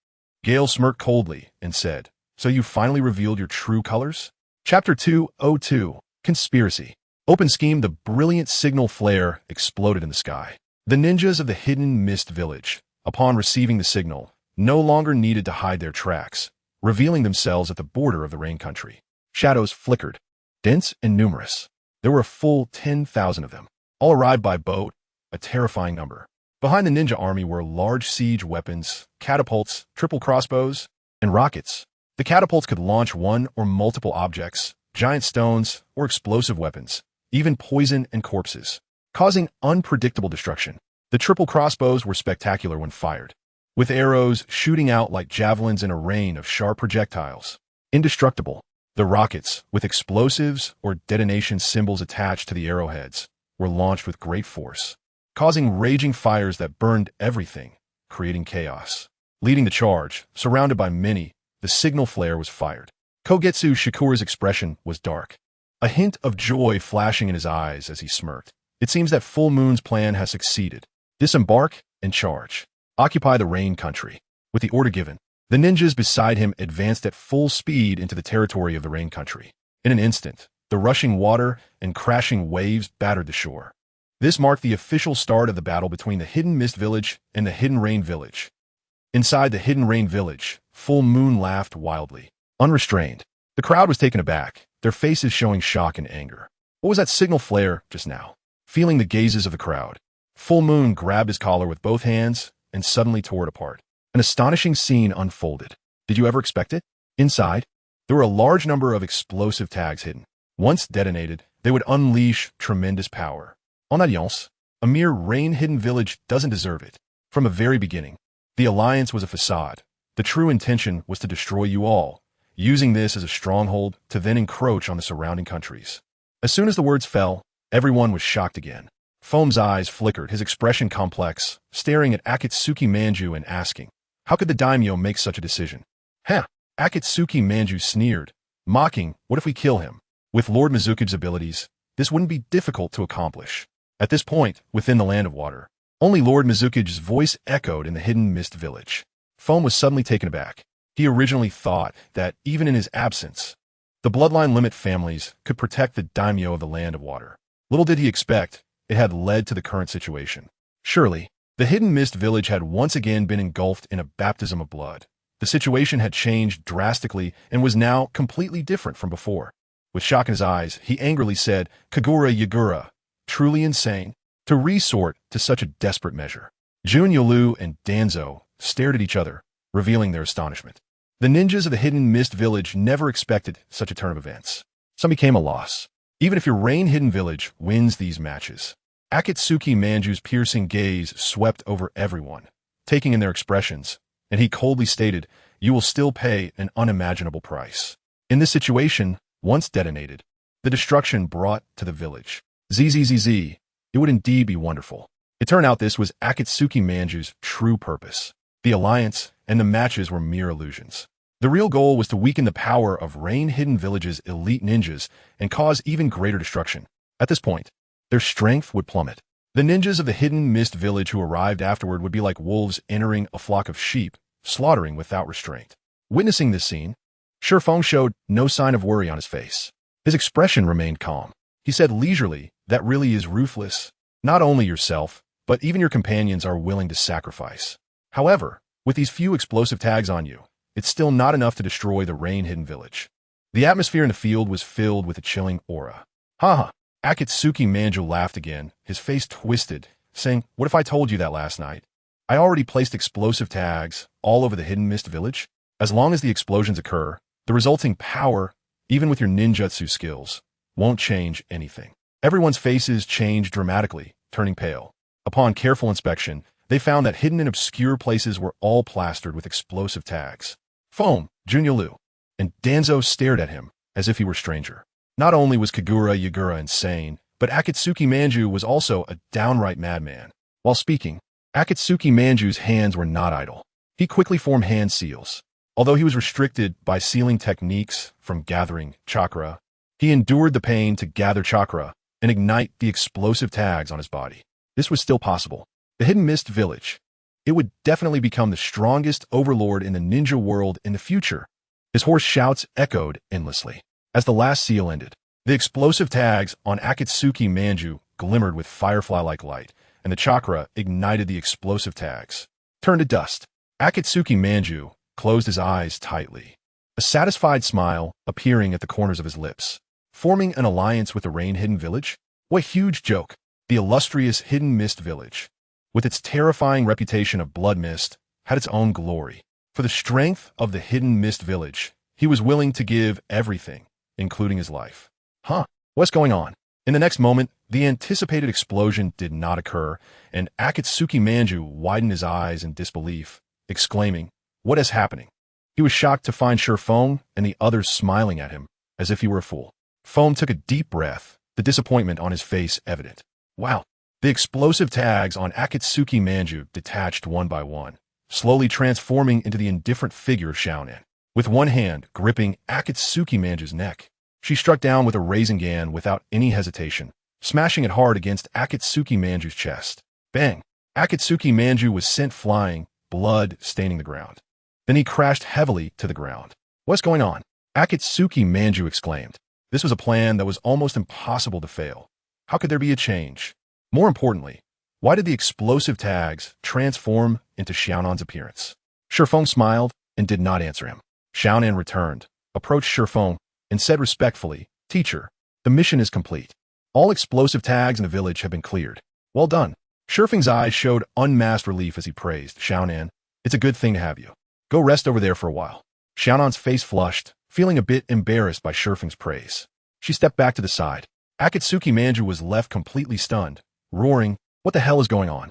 A: Gale smirked coldly and said, "So you finally revealed your true colors?" Chapter 202, Conspiracy. Open scheme. The brilliant signal flare exploded in the sky. The ninjas of the Hidden Mist Village, upon receiving the signal, no longer needed to hide their tracks, revealing themselves at the border of the rain country. Shadows flickered, dense and numerous. There were a full 10,000 of them, all arrived by boat, a terrifying number. Behind the ninja army were large siege weapons, catapults, triple crossbows, and rockets. The catapults could launch one or multiple objects, giant stones, or explosive weapons, even poison and corpses, causing unpredictable destruction. The triple crossbows were spectacular when fired, with arrows shooting out like javelins in a rain of sharp projectiles. Indestructible. The rockets, with explosives or detonation symbols attached to the arrowheads, were launched with great force, causing raging fires that burned everything, creating chaos. Leading the charge, surrounded by many, the signal flare was fired. Kogetsu Shikura's expression was dark, a hint of joy flashing in his eyes as he smirked. It seems that Full Moon's plan has succeeded. Disembark and charge. Occupy the rain country. With the order given, the ninjas beside him advanced at full speed into the territory of the rain country. In an instant, the rushing water and crashing waves battered the shore. This marked the official start of the battle between the Hidden Mist Village and the Hidden Rain Village. Inside the Hidden Rain Village, Full Moon laughed wildly, unrestrained. The crowd was taken aback, their faces showing shock and anger. What was that signal flare just now? Feeling the gazes of the crowd, Full Moon grabbed his collar with both hands and suddenly tore it apart. An astonishing scene unfolded. Did you ever expect it? Inside, there were a large number of explosive tags hidden. Once detonated, they would unleash tremendous power. En alliance, a mere rain-hidden village doesn't deserve it. From the very beginning, the alliance was a facade. The true intention was to destroy you all, using this as a stronghold to then encroach on the surrounding countries. As soon as the words fell, everyone was shocked again. Foam's eyes flickered, his expression complex, staring at Akatsuki Manju and asking, how could the daimyo make such a decision? Akatsuki Manju sneered, mocking, what if we kill him? With Lord Mizuki's abilities, this wouldn't be difficult to accomplish. At this point, within the Land of Water, only Lord Mizuki's voice echoed in the Hidden Mist Village. Foam was suddenly taken aback. He originally thought that, even in his absence, the bloodline limit families could protect the daimyo of the Land of Water. Little did he expect, it had led to the current situation. Surely, the Hidden Mist Village had once again been engulfed in a baptism of blood. The situation had changed drastically and was now completely different from before. With shock in his eyes, he angrily said, Kagura Yagura, truly insane, to resort to such a desperate measure. Jun Yolu and Danzo stared at each other, revealing their astonishment. The ninjas of the Hidden Mist Village never expected such a turn of events. Some became a loss. Even if your rain-hidden village wins these matches. Akatsuki Manju's piercing gaze swept over everyone, taking in their expressions, and he coldly stated, you will still pay an unimaginable price. In this situation, once detonated, the destruction brought to the village. Zzz, it would indeed be wonderful. It turned out this was Akatsuki Manju's true purpose. The alliance and the matches were mere illusions. The real goal was to weaken the power of rain-hidden village's elite ninjas and cause even greater destruction. At this point, their strength would plummet. The ninjas of the Hidden Mist Village who arrived afterward would be like wolves entering a flock of sheep, slaughtering without restraint. Witnessing this scene, Shifeng showed no sign of worry on his face. His expression remained calm. He said leisurely, that really is ruthless. Not only yourself, but even your companions are willing to sacrifice. However, with these few explosive tags on you, it's still not enough to destroy the rain-hidden village. The atmosphere in the field was filled with a chilling aura. Akatsuki Manju laughed again, his face twisted, saying, "What if I told you that last night? I already placed explosive tags all over the Hidden Mist Village. As long as the explosions occur, the resulting power, even with your ninjutsu skills, won't change anything." Everyone's faces changed dramatically, turning pale. Upon careful inspection, they found that hidden and obscure places were all plastered with explosive tags. Foam, Junyalu, and Danzo stared at him as if he were a stranger. Not only was Kagura Yagura insane, but Akatsuki Manju was also a downright madman. While speaking, Akatsuki Manju's hands were not idle. He quickly formed hand seals. Although he was restricted by sealing techniques from gathering chakra, he endured the pain to gather chakra and ignite the explosive tags on his body. This was still possible. The Hidden Mist Village. It would definitely become the strongest overlord in the ninja world in the future. His hoarse shouts echoed endlessly. As the last seal ended, the explosive tags on Akatsuki Manju glimmered with firefly-like light, and the chakra ignited the explosive tags. Turned to dust. Akatsuki Manju closed his eyes tightly, a satisfied smile appearing at the corners of his lips. Forming an alliance with the Rain Hidden Village? What huge joke! The illustrious Hidden Mist Village, with its terrifying reputation of blood mist, had its own glory. For the strength of the Hidden Mist Village, he was willing to give everything, including his life. What's going on? In the next moment, the anticipated explosion did not occur, and Akatsuki Manju widened his eyes in disbelief, exclaiming, "What is happening?" He was shocked to find Shifeng and the others smiling at him, as if he were a fool. Foam took a deep breath, the disappointment on his face evident. Wow! The explosive tags on Akatsuki Manju detached one by one, slowly transforming into the indifferent figure of Xiaonan. With one hand gripping Akatsuki Manju's neck, she struck down with a Rasengan without any hesitation, smashing it hard against Akatsuki Manju's chest. Bang! Akatsuki Manju was sent flying, blood staining the ground. Then he crashed heavily to the ground. "What's going on?" Akatsuki Manju exclaimed. This was a plan that was almost impossible to fail. How could there be a change? More importantly, why did the explosive tags transform into Xiaonan's appearance? Shifeng smiled and did not answer him. Xiaonan returned, approached Shifeng, and said respectfully, "Teacher, the mission is complete. All explosive tags in the village have been cleared. Well done." Shifeng's eyes showed unmasked relief as he praised, "Xiaonan, it's a good thing to have you. Go rest over there for a while." Xiaonan's face flushed, feeling a bit embarrassed by Shifeng's praise. She stepped back to the side. Akatsuki Manju was left completely stunned, roaring, "What the hell is going on?"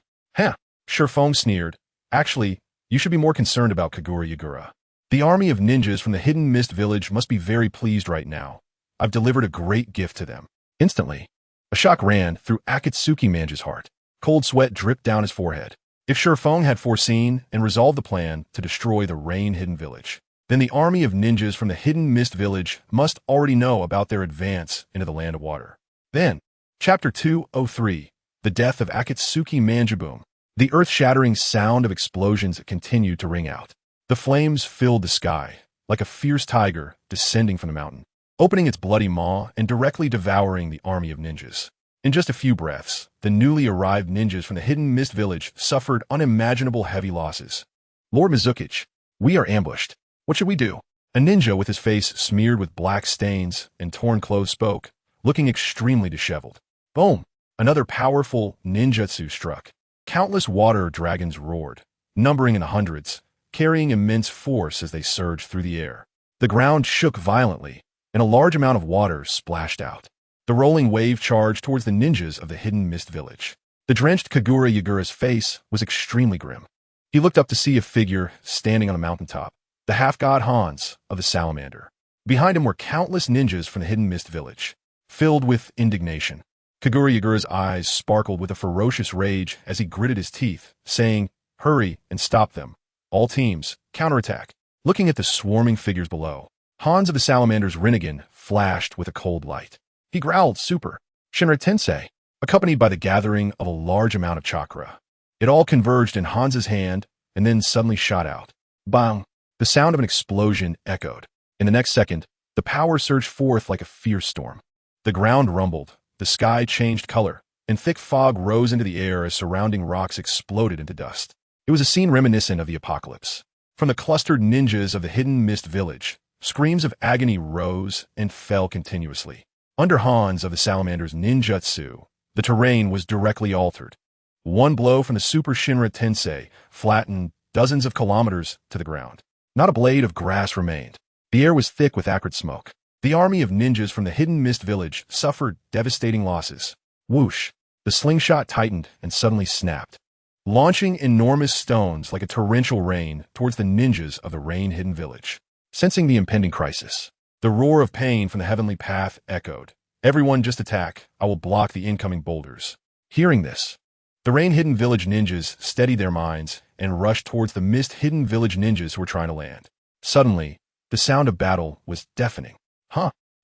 A: Shifeng sneered. "Actually, you should be more concerned about Kagura Yagura. The army of ninjas from the Hidden Mist Village must be very pleased right now. I've delivered a great gift to them." Instantly, a shock ran through Akatsuki Manju's heart. Cold sweat dripped down his forehead. If Shifeng had foreseen and resolved the plan to destroy the Rain Hidden Village, then the army of ninjas from the Hidden Mist Village must already know about their advance into the Land of Water. Then, Chapter 203, The Death of Akatsuki Manjuboom. The earth-shattering sound of explosions continued to ring out. The flames filled the sky, like a fierce tiger descending from the mountain, opening its bloody maw and directly devouring the army of ninjas. In just a few breaths, the newly arrived ninjas from the Hidden Mist Village suffered unimaginable heavy losses. "Lord Mizukichi, we are ambushed. What should we do?" A ninja with his face smeared with black stains and torn clothes spoke, looking extremely disheveled. Boom! Another powerful ninjutsu struck. Countless water dragons roared, numbering in the hundreds, carrying immense force as they surged through the air. The ground shook violently, and a large amount of water splashed out. The rolling wave charged towards the ninjas of the Hidden Mist Village. The drenched Kagura Yagura's face was extremely grim. He looked up to see a figure standing on a mountaintop, the half-god Hanzo of the Salamander. Behind him were countless ninjas from the Hidden Mist Village. Filled with indignation, Kagura Yagura's eyes sparkled with a ferocious rage as he gritted his teeth, saying, "Hurry and stop them. All teams, counterattack." Looking at the swarming figures below, Hanzo of the Salamander's Rinnegan flashed with a cold light. He growled, "Super Shinra Tensei," accompanied by the gathering of a large amount of chakra. It all converged in Hanzo's hand and then suddenly shot out. Bang! The sound of an explosion echoed. In the next second, the power surged forth like a fierce storm. The ground rumbled, the sky changed color, and thick fog rose into the air as surrounding rocks exploded into dust. It was a scene reminiscent of the apocalypse. From the clustered ninjas of the Hidden Mist Village, screams of agony rose and fell continuously. Under Hanzo of the Salamander's ninjutsu, the terrain was directly altered. One blow from the Super Shinra Tensei flattened dozens of kilometers to the ground. Not a blade of grass remained. The air was thick with acrid smoke. The army of ninjas from the Hidden Mist village suffered devastating losses. Whoosh! The slingshot tightened and suddenly snapped, launching enormous stones like a torrential rain towards the ninjas of the rain-hidden village. Sensing the impending crisis, the roar of pain from the heavenly path echoed. Everyone just attack. I will block the incoming boulders. Hearing this, the rain-hidden village ninjas steadied their minds and rushed towards the mist-hidden village ninjas who were trying to land. Suddenly, the sound of battle was deafening.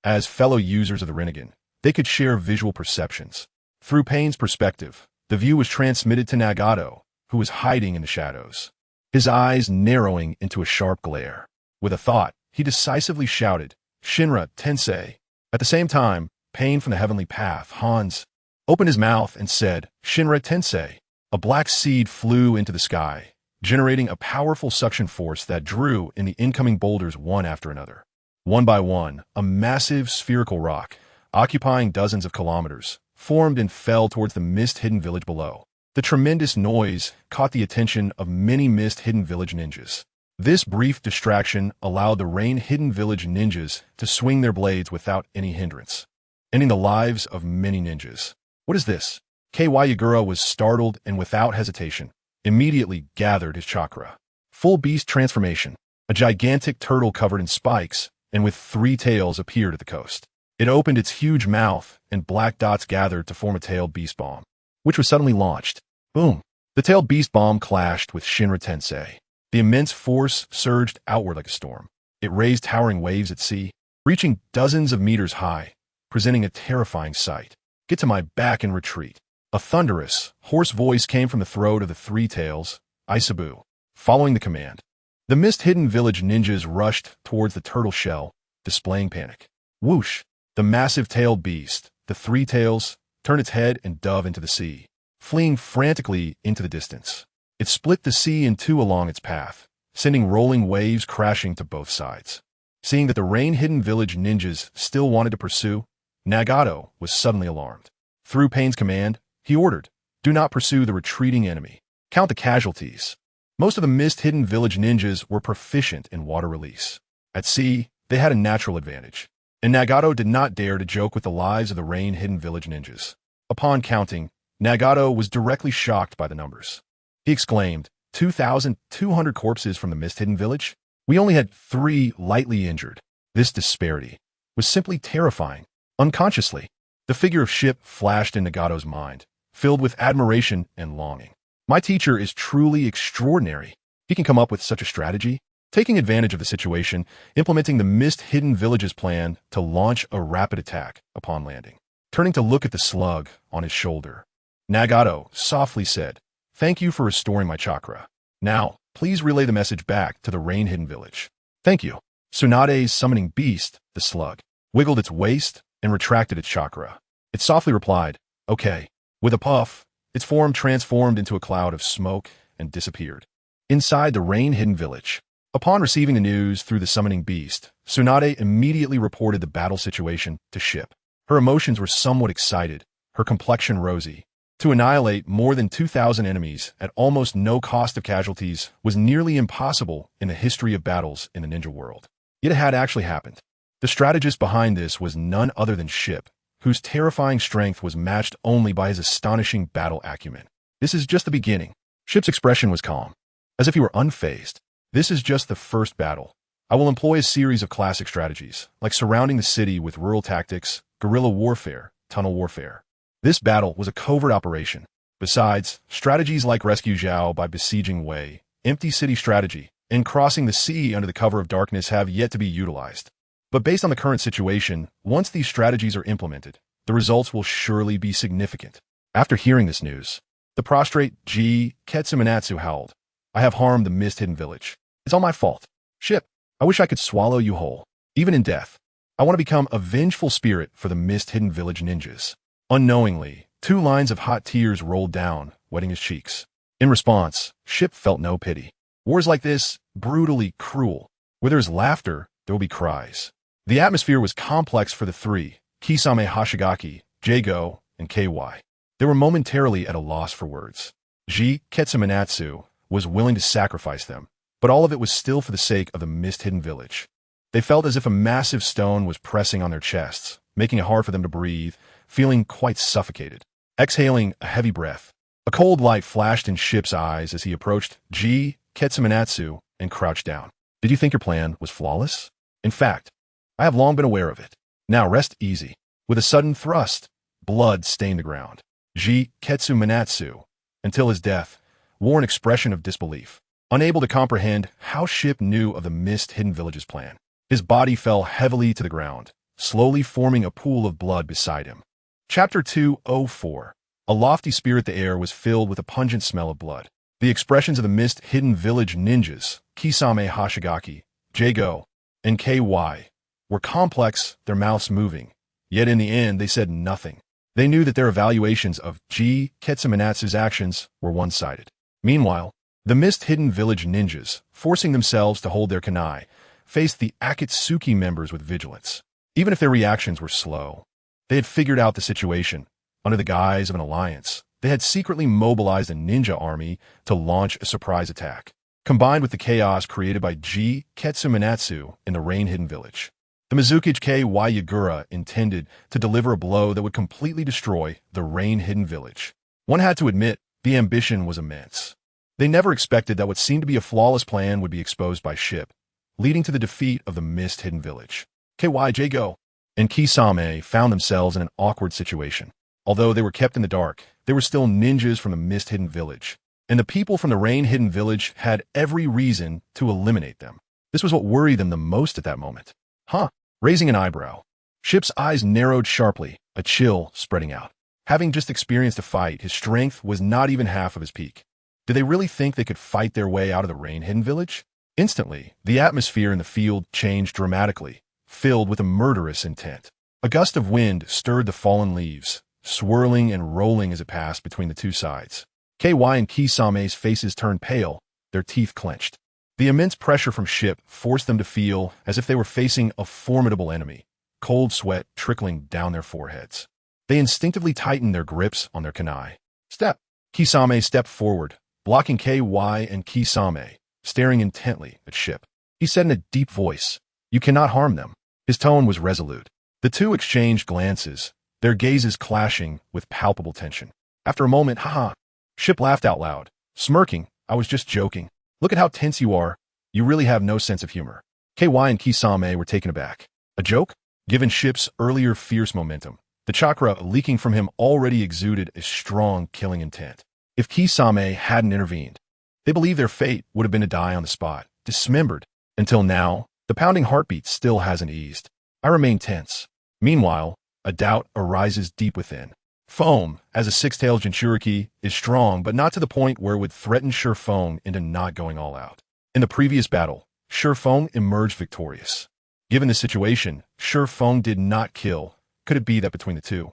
A: As fellow users of the Rinnegan, they could share visual perceptions. Through Pain's perspective, the view was transmitted to Nagato, who was hiding in the shadows, his eyes narrowing into a sharp glare. With a thought, he decisively shouted, "Shinra Tensei." At the same time, Pain from the heavenly path, Hans, opened his mouth and said, "Shinra Tensei." A black seed flew into the sky, generating a powerful suction force that drew in the incoming boulders one after another. One by one, a massive spherical rock, occupying dozens of kilometers, formed and fell towards the mist-hidden village below. The tremendous noise caught the attention of many mist-hidden village ninjas. This brief distraction allowed the rain-hidden village ninjas to swing their blades without any hindrance, ending the lives of many ninjas. "What is this?" KY Yagura was startled and without hesitation, immediately gathered his chakra. Full beast transformation. A gigantic turtle covered in spikes and with 3 tails appeared at the coast. It opened its huge mouth and black dots gathered to form a tailed beast bomb, which was suddenly launched. Boom! The tailed beast bomb clashed with Shinra Tensei. The immense force surged outward like a storm. It raised towering waves at sea, reaching dozens of meters high, presenting a terrifying sight. "Get to my back and retreat." A thunderous, hoarse voice came from the throat of the 3 tails, Isabu. Following the command, the mist-hidden village ninjas rushed towards the turtle shell, displaying panic. Whoosh! The massive tailed beast, the 3 tails, turned its head and dove into the sea, fleeing frantically into the distance. It split the sea in 2 along its path, sending rolling waves crashing to both sides. Seeing that the rain-hidden village ninjas still wanted to pursue, Nagato was suddenly alarmed. Through Pain's command, he ordered, "Do not pursue the retreating enemy. Count the casualties." Most of the mist-hidden village ninjas were proficient in water release. At sea, they had a natural advantage, and Nagato did not dare to joke with the lives of the rain-hidden village ninjas. Upon counting, Nagato was directly shocked by the numbers. He exclaimed, 2,200 corpses from the mist-hidden village? We only had 3 lightly injured. This disparity was simply terrifying. Unconsciously, the figure of Ship flashed in Nagato's mind, filled with admiration and longing. My teacher is truly extraordinary. He can come up with such a strategy, taking advantage of the situation, implementing the mist-hidden village's plan to launch a rapid attack upon landing. Turning to look at the slug on his shoulder, Nagato softly said, "Thank you for restoring my chakra. Now, please relay the message back to the rain-hidden village." "Thank you." Tsunade's summoning beast, the slug, wiggled its waist and retracted its chakra. It softly replied, "Okay." With a puff, its form transformed into a cloud of smoke and disappeared. Inside the rain-hidden village, upon receiving the news through the summoning beast, Tsunade immediately reported the battle situation to Ship. Her emotions were somewhat excited, her complexion rosy. To annihilate more than 2,000 enemies at almost no cost of casualties was nearly impossible in the history of battles in the ninja world. Yet it had actually happened. The strategist behind this was none other than Ship, whose terrifying strength was matched only by his astonishing battle acumen. "This is just the beginning." Ship's expression was calm, as if he were unfazed. "This is just the first battle. I will employ a series of classic strategies, like surrounding the city with rural tactics, guerrilla warfare, tunnel warfare. This battle was a covert operation. Besides, strategies like rescue Zhao by besieging Wei, empty city strategy, and crossing the sea under the cover of darkness have yet to be utilized. But based on the current situation, once these strategies are implemented, the results will surely be significant." After hearing this news, the prostrate G. Ketsuminatsu howled, "I have harmed the mist-hidden village. It's all my fault. Ship, I wish I could swallow you whole. Even in death, I want to become a vengeful spirit for the mist-hidden village ninjas." Unknowingly, 2 lines of hot tears rolled down, wetting his cheeks. In response, Ship felt no pity. Wars like this, brutally cruel. Where there is laughter, there will be cries. The atmosphere was complex for the 3, Kisame Hashigaki, Jago, and KY. They were momentarily at a loss for words. Ji Ketsuminatsu was willing to sacrifice them, but all of it was still for the sake of the mist-hidden village. They felt as if a massive stone was pressing on their chests, making it hard for them to breathe, feeling quite suffocated. Exhaling a heavy breath, a cold light flashed in Ship's eyes as he approached Ji Ketsuminatsu and crouched down. Did you think your plan was flawless? In fact, I have long been aware of it. Now rest easy. With a sudden thrust, blood stained the ground. Ji Ketsuminatsu, until his death, wore an expression of disbelief, unable to comprehend how Ship knew of the mist-hidden village's plan. His body fell heavily to the ground, slowly forming a pool of blood beside him. Chapter 204. A lofty spirit. The air was filled with a pungent smell of blood. The expressions of the mist-hidden village ninjas, Kisame Hashigaki, Jago, and KY, were complex, their mouths moving. Yet in the end, they said nothing. They knew that their evaluations of Ji Ketsuminatsu's actions were one-sided. Meanwhile, the mist-hidden village ninjas, forcing themselves to hold their kunai, faced the Akatsuki members with vigilance. Even if their reactions were slow, they had figured out the situation. Under the guise of an alliance, they had secretly mobilized a ninja army to launch a surprise attack, combined with the chaos created by Ji Ketsuminatsu in the rain-hidden village. The Mizukage Ky Yagura intended to deliver a blow that would completely destroy the rain-hidden village. One had to admit, the ambition was immense. They never expected that what seemed to be a flawless plan would be exposed by Ship, leading to the defeat of the mist-hidden village. KY, Jago, and Kisame found themselves in an awkward situation. Although they were kept in the dark, they were still ninjas from the mist-hidden village, and the people from the rain-hidden village had every reason to eliminate them. This was what worried them the most at that moment. Huh? Raising an eyebrow, Ship's eyes narrowed sharply, a chill spreading out. Having just experienced a fight, his strength was not even half of his peak. Did they really think they could fight their way out of the rain-hidden village? Instantly, the atmosphere in the field changed dramatically, filled with a murderous intent. A gust of wind stirred the fallen leaves, swirling and rolling as it passed between the two sides. KY and Kisame's faces turned pale, their teeth clenched. The immense pressure from Ship forced them to feel as if they were facing a formidable enemy, cold sweat trickling down their foreheads. They instinctively tightened their grips on their kunai. Step! Kisame stepped forward, blocking KY and Kisame, staring intently at Ship. He said in a deep voice, "You cannot harm them." His tone was resolute. The two exchanged glances, their gazes clashing with palpable tension. After a moment, haha, Ship laughed out loud, smirking. "I was just joking. Look at how tense you are. You really have no sense of humor." KY and Kisame were taken aback. A joke? Given Ship's earlier fierce momentum, the chakra leaking from him already exuded a strong killing intent. If Kisame hadn't intervened, they believed their fate would have been to die on the spot, dismembered. Until now, the pounding heartbeat still hasn't eased. I remain tense. Meanwhile, a doubt arises deep within. Foam, as a six-tailed Jinchuriki, is strong, but not to the point where it would threaten Shurfong into not going all out. In the previous battle, Shurfong emerged victorious. Given the situation, Shurfong did not kill. Could it be that between the two?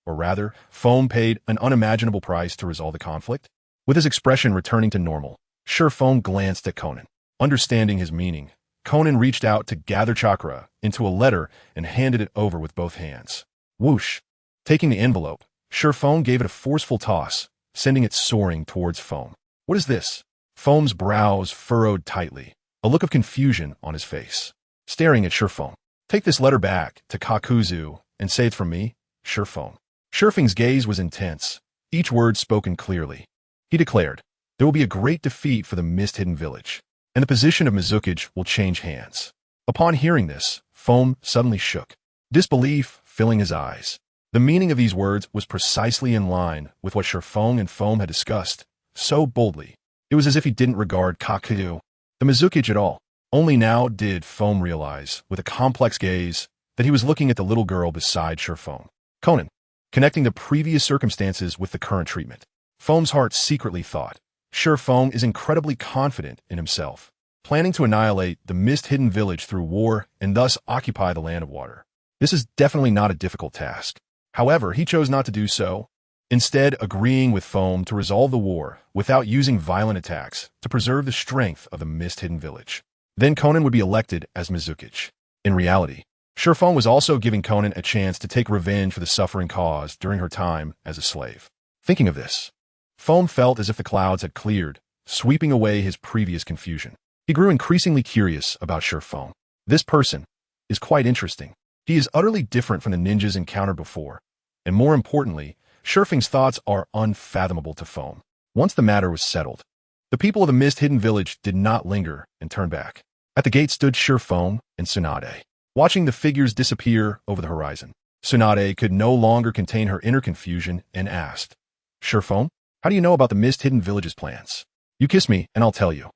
A: Or rather, Foam paid an unimaginable price to resolve the conflict? With his expression returning to normal, Shurfong glanced at Konan. Understanding his meaning, Konan reached out to gather chakra into a letter and handed it over with both hands. Whoosh! Taking the envelope, Shurfong gave it a forceful toss, sending it soaring towards Foam. What is this? Foam's brows furrowed tightly, a look of confusion on his face. Staring at Shurfong. Take this letter back to Kakuzu and say it's from me, Shurfong. Shurfong's gaze was intense, each word spoken clearly. He declared, there will be a great defeat for the mist-hidden village, and the position of Mizukage will change hands. Upon hearing this, Foam suddenly shook, disbelief filling his eyes. The meaning of these words was precisely in line with what Shurfong and Foam had discussed, so boldly. It was as if he didn't regard Kakuzu, the Mizukage, at all. Only now did Foam realize, with a complex gaze, that he was looking at the little girl beside Shurfong. Konan, connecting the previous circumstances with the current treatment. Foam's heart secretly thought, Shurfong is incredibly confident in himself, planning to annihilate the mist-hidden village through war and thus occupy the land of water. This is definitely not a difficult task. However, he chose not to do so, instead agreeing with Foam to resolve the war without using violent attacks to preserve the strength of the mist-hidden village. Then Konan would be elected as Mizukage. In reality, Shurfong was also giving Konan a chance to take revenge for the suffering caused during her time as a slave. Thinking of this, Foam felt as if the clouds had cleared, sweeping away his previous confusion. He grew increasingly curious about Shifeng. This person is quite interesting. He is utterly different from the ninjas encountered before, and more importantly, Shifeng's thoughts are unfathomable to Foam. Once the matter was settled, the people of the mist-hidden village did not linger and turn back. At the gate stood Shifeng and Tsunade, watching the figures disappear over the horizon. Tsunade could no longer contain her inner confusion and asked, Shifeng, how do you know about the mist-hidden village's plans? You kiss me and I'll tell you.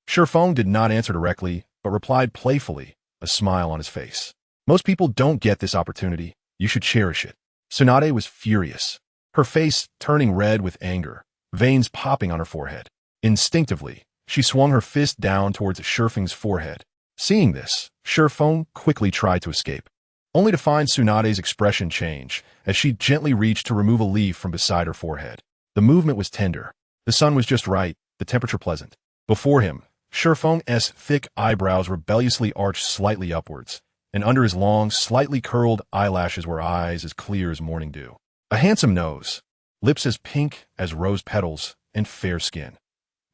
A: Shifeng did not answer directly, but replied playfully, a smile on his face. Most people don't get this opportunity. You should cherish it. Tsunade was furious, her face turning red with anger, veins popping on her forehead. Instinctively, she swung her fist down towards Shifeng's forehead. Seeing this, Shifeng quickly tried to escape, only to find Tsunade's expression change as she gently reached to remove a leaf from beside her forehead. The movement was tender. The sun was just right, the temperature pleasant. Before him, Shifeng's thick eyebrows rebelliously arched slightly upwards, and under his long, slightly curled eyelashes were eyes as clear as morning dew. A handsome nose, lips as pink as rose petals, and fair skin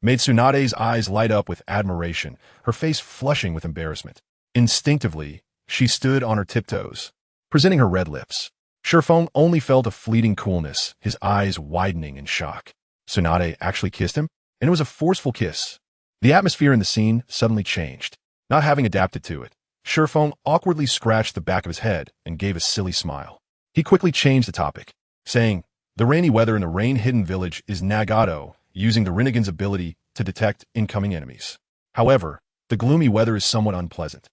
A: made Tsunade's eyes light up with admiration, her face flushing with embarrassment. Instinctively, she stood on her tiptoes, presenting her red lips. Shifeng only felt a fleeting coolness, his eyes widening in shock. Tsunade actually kissed him, and it was a forceful kiss. The atmosphere in the scene suddenly changed. Not having adapted to it, Shifeng awkwardly scratched the back of his head and gave a silly smile. He quickly changed the topic, saying, the rainy weather in the rain-hidden village is Nagato, using the Rinnegan's ability to detect incoming enemies. However, the gloomy weather is somewhat unpleasant.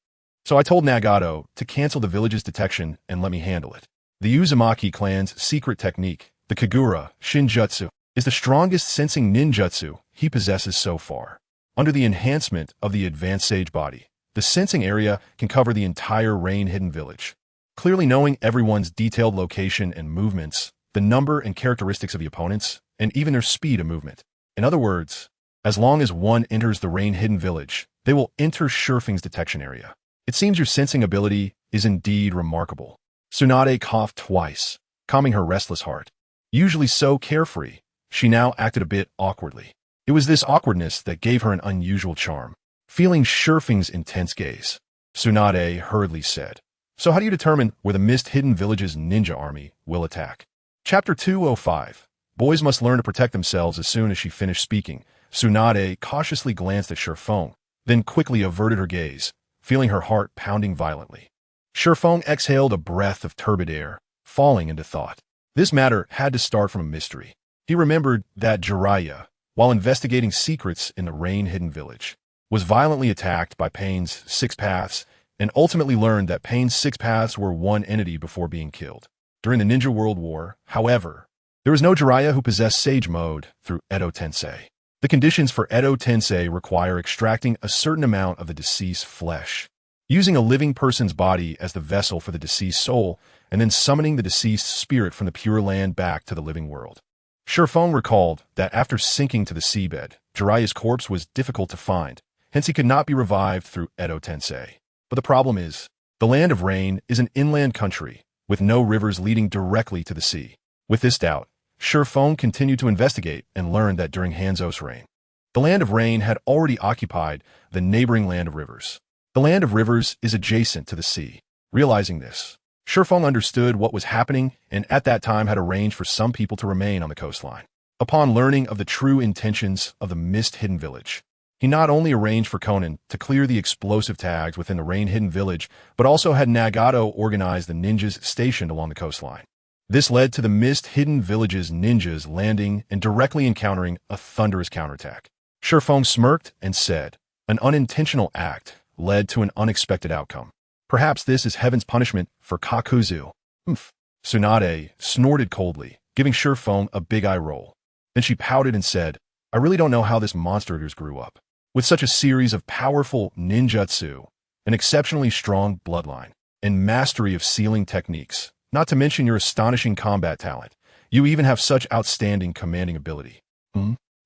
A: So I told Nagato to cancel the village's detection and let me handle it. The Uzumaki clan's secret technique, the Kagura Shinjutsu, is the strongest sensing ninjutsu he possesses so far. Under the enhancement of the advanced sage body, the sensing area can cover the entire rain-hidden village. Clearly knowing everyone's detailed location and movements, the number and characteristics of the opponents, and even their speed of movement. In other words, as long as one enters the rain-hidden village, they will enter Shifeng's detection area. It seems your sensing ability is indeed remarkable. Tsunade coughed twice, calming her restless heart. Usually so carefree, she now acted a bit awkwardly. It was this awkwardness that gave her an unusual charm. Feeling Shifeng's intense gaze, Tsunade hurriedly said, so how do you determine where the mist-hidden village's ninja army will attack? Chapter 205. Boys must learn to protect themselves. As soon as she finished speaking, Tsunade cautiously glanced at Shifeng, then quickly averted her gaze, feeling her heart pounding violently. Shifeng exhaled a breath of turbid air, falling into thought. This matter had to start from a mystery. He remembered that Jiraiya, while investigating secrets in the rain-hidden village, was violently attacked by Pain's six paths, and ultimately learned that Pain's six paths were one entity before being killed. During the Ninja World War, however, there was no Jiraiya who possessed Sage Mode through Edo Tensei. The conditions for Edo Tensei require extracting a certain amount of the deceased's flesh, using a living person's body as the vessel for the deceased soul, and then summoning the deceased spirit from the Pure Land back to the living world. Shifeng recalled that after sinking to the seabed, Jiraiya's corpse was difficult to find, hence he could not be revived through Edo Tensei. But the problem is, the Land of Rain is an inland country, with no rivers leading directly to the sea. With this doubt, Shifeng continued to investigate and learned that during Hanzo's reign, the Land of Rain had already occupied the neighboring Land of Rivers. The Land of Rivers is adjacent to the sea. Realizing this, Shifeng understood what was happening and at that time had arranged for some people to remain on the coastline. Upon learning of the true intentions of the mist-hidden village, he not only arranged for Konan to clear the explosive tags within the rain-hidden village, but also had Nagato organize the ninjas stationed along the coastline. This led to the mist-hidden village's ninjas landing and directly encountering a thunderous counterattack. Shifeng smirked and said, an unintentional act led to an unexpected outcome. Perhaps this is heaven's punishment for Kakuzu. Tsunade snorted coldly, giving Shifeng a big eye roll. Then she pouted and said, I really don't know how this monster of yours grew up. With such a series of powerful ninjutsu, an exceptionally strong bloodline, and mastery of sealing techniques, not to mention your astonishing combat talent, you even have such outstanding commanding ability.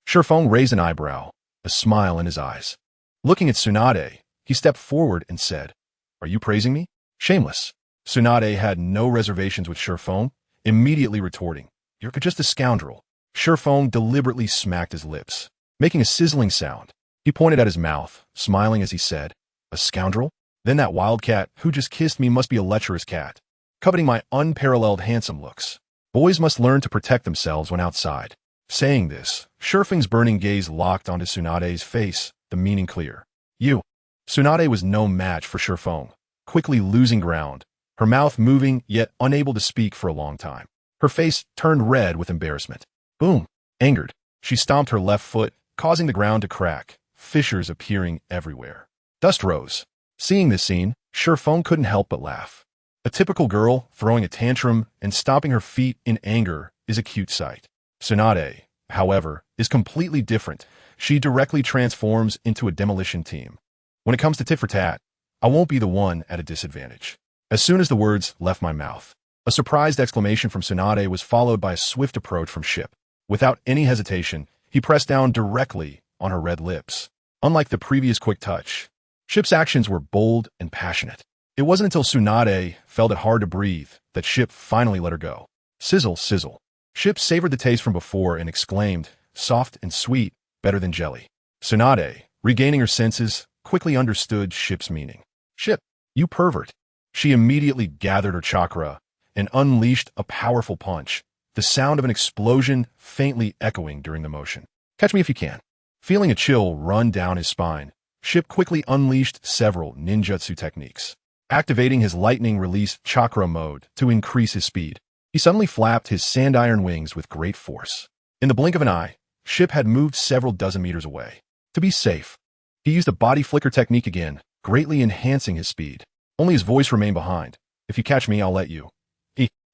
A: Shifeng raised an eyebrow, a smile in his eyes. Looking at Tsunade, he stepped forward and said, Are you praising me? Shameless. Tsunade had no reservations with Shifeng, immediately retorting, You're just a scoundrel. Shifeng deliberately smacked his lips, making a sizzling sound. He pointed at his mouth, smiling as he said, "A scoundrel? Then that wildcat who just kissed me must be a lecherous cat, coveting my unparalleled handsome looks. Boys must learn to protect themselves when outside." Saying this, Shifeng's burning gaze locked onto Tsunade's face, the meaning clear. "You." Tsunade was no match for Shifeng, quickly losing ground, her mouth moving yet unable to speak for a long time. Her face turned red with embarrassment. Boom! Angered, she stomped her left foot, causing the ground to crack, fissures appearing everywhere. Dust rose. Seeing this scene, Shifeng couldn't help but laugh. A typical girl throwing a tantrum and stomping her feet in anger is a cute sight. Tsunade, however, is completely different. She directly transforms into a demolition team. When it comes to tit for tat, I won't be the one at a disadvantage. As soon as the words left my mouth, a surprised exclamation from Tsunade was followed by a swift approach from Ship. Without any hesitation, he pressed down directly on her red lips. Unlike the previous quick touch, Ship's actions were bold and passionate. It wasn't until Tsunade felt it hard to breathe that Ship finally let her go. Sizzle, sizzle. Ship savored the taste from before and exclaimed, "Soft and sweet, better than jelly." Tsunade, regaining her senses, quickly understood Ship's meaning. "Ship, you pervert." She immediately gathered her chakra and unleashed a powerful punch, the sound of an explosion faintly echoing during the motion. "Catch me if you can." Feeling a chill run down his spine, Ship quickly unleashed several ninjutsu techniques, activating his lightning release chakra mode to increase his speed. He suddenly flapped his sand-iron wings with great force. In the blink of an eye, Ship had moved several dozen meters away. To be safe, he used a body flicker technique again, greatly enhancing his speed. Only his voice remained behind. "If you catch me, I'll let you."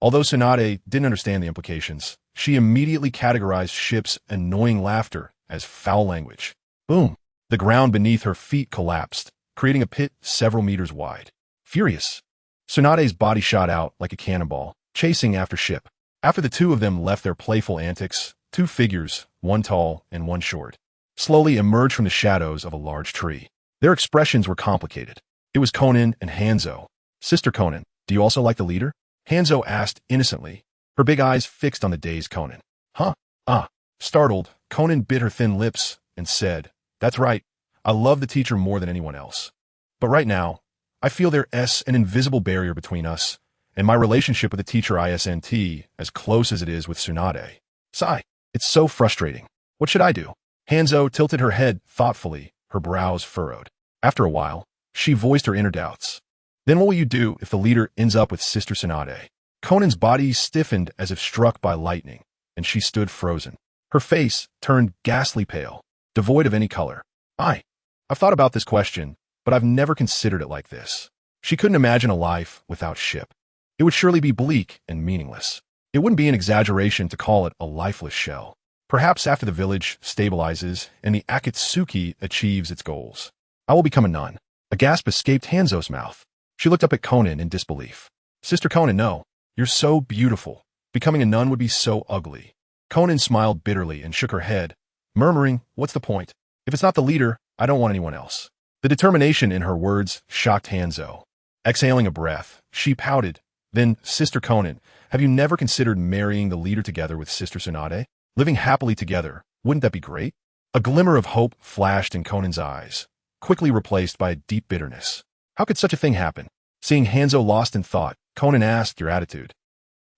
A: Although Tsunade didn't understand the implications, she immediately categorized Ship's annoying laughter as foul language. Boom! The ground beneath her feet collapsed, creating a pit several meters wide. Furious, Tsunade's body shot out like a cannonball, chasing after Ship. After the two of them left their playful antics, two figures, one tall and one short, slowly emerged from the shadows of a large tree. Their expressions were complicated. It was Konan and Hanzo. "Sister Konan, do you also like the leader?" Hanzo asked innocently, her big eyes fixed on the dazed Konan. "Huh? Ah." Startled, Konan bit her thin lips and said, "That's right. I love the teacher more than anyone else. But right now, I feel there's an invisible barrier between us, and my relationship with the teacher isn't as close as it is with Tsunade. Sigh. It's so frustrating. What should I do?" Hanzo tilted her head thoughtfully, her brows furrowed. After a while, she voiced her inner doubts. "Then what will you do if the leader ends up with Sister Tsunade?" Konan's body stiffened as if struck by lightning, and she stood frozen. Her face turned ghastly pale, devoid of any color. I've thought about this question, but I've never considered it like this." She couldn't imagine a life without Ship. It would surely be bleak and meaningless. It wouldn't be an exaggeration to call it a lifeless shell. Perhaps after the village stabilizes and the Akatsuki achieves its goals, I will become a nun. A gasp escaped Hanzo's mouth. She looked up at Konan in disbelief. "Sister Konan, no. You're so beautiful. Becoming a nun would be so ugly." Konan smiled bitterly and shook her head, murmuring, "What's the point? If it's not the leader, I don't want anyone else." The determination in her words shocked Hanzo. Exhaling a breath, she pouted. "Then, Sister Konan, have you never considered marrying the leader together with Sister Tsunade? Living happily together, wouldn't that be great?" A glimmer of hope flashed in Konan's eyes, quickly replaced by a deep bitterness. How could such a thing happen? Seeing Hanzo lost in thought, Konan asked, "Your attitude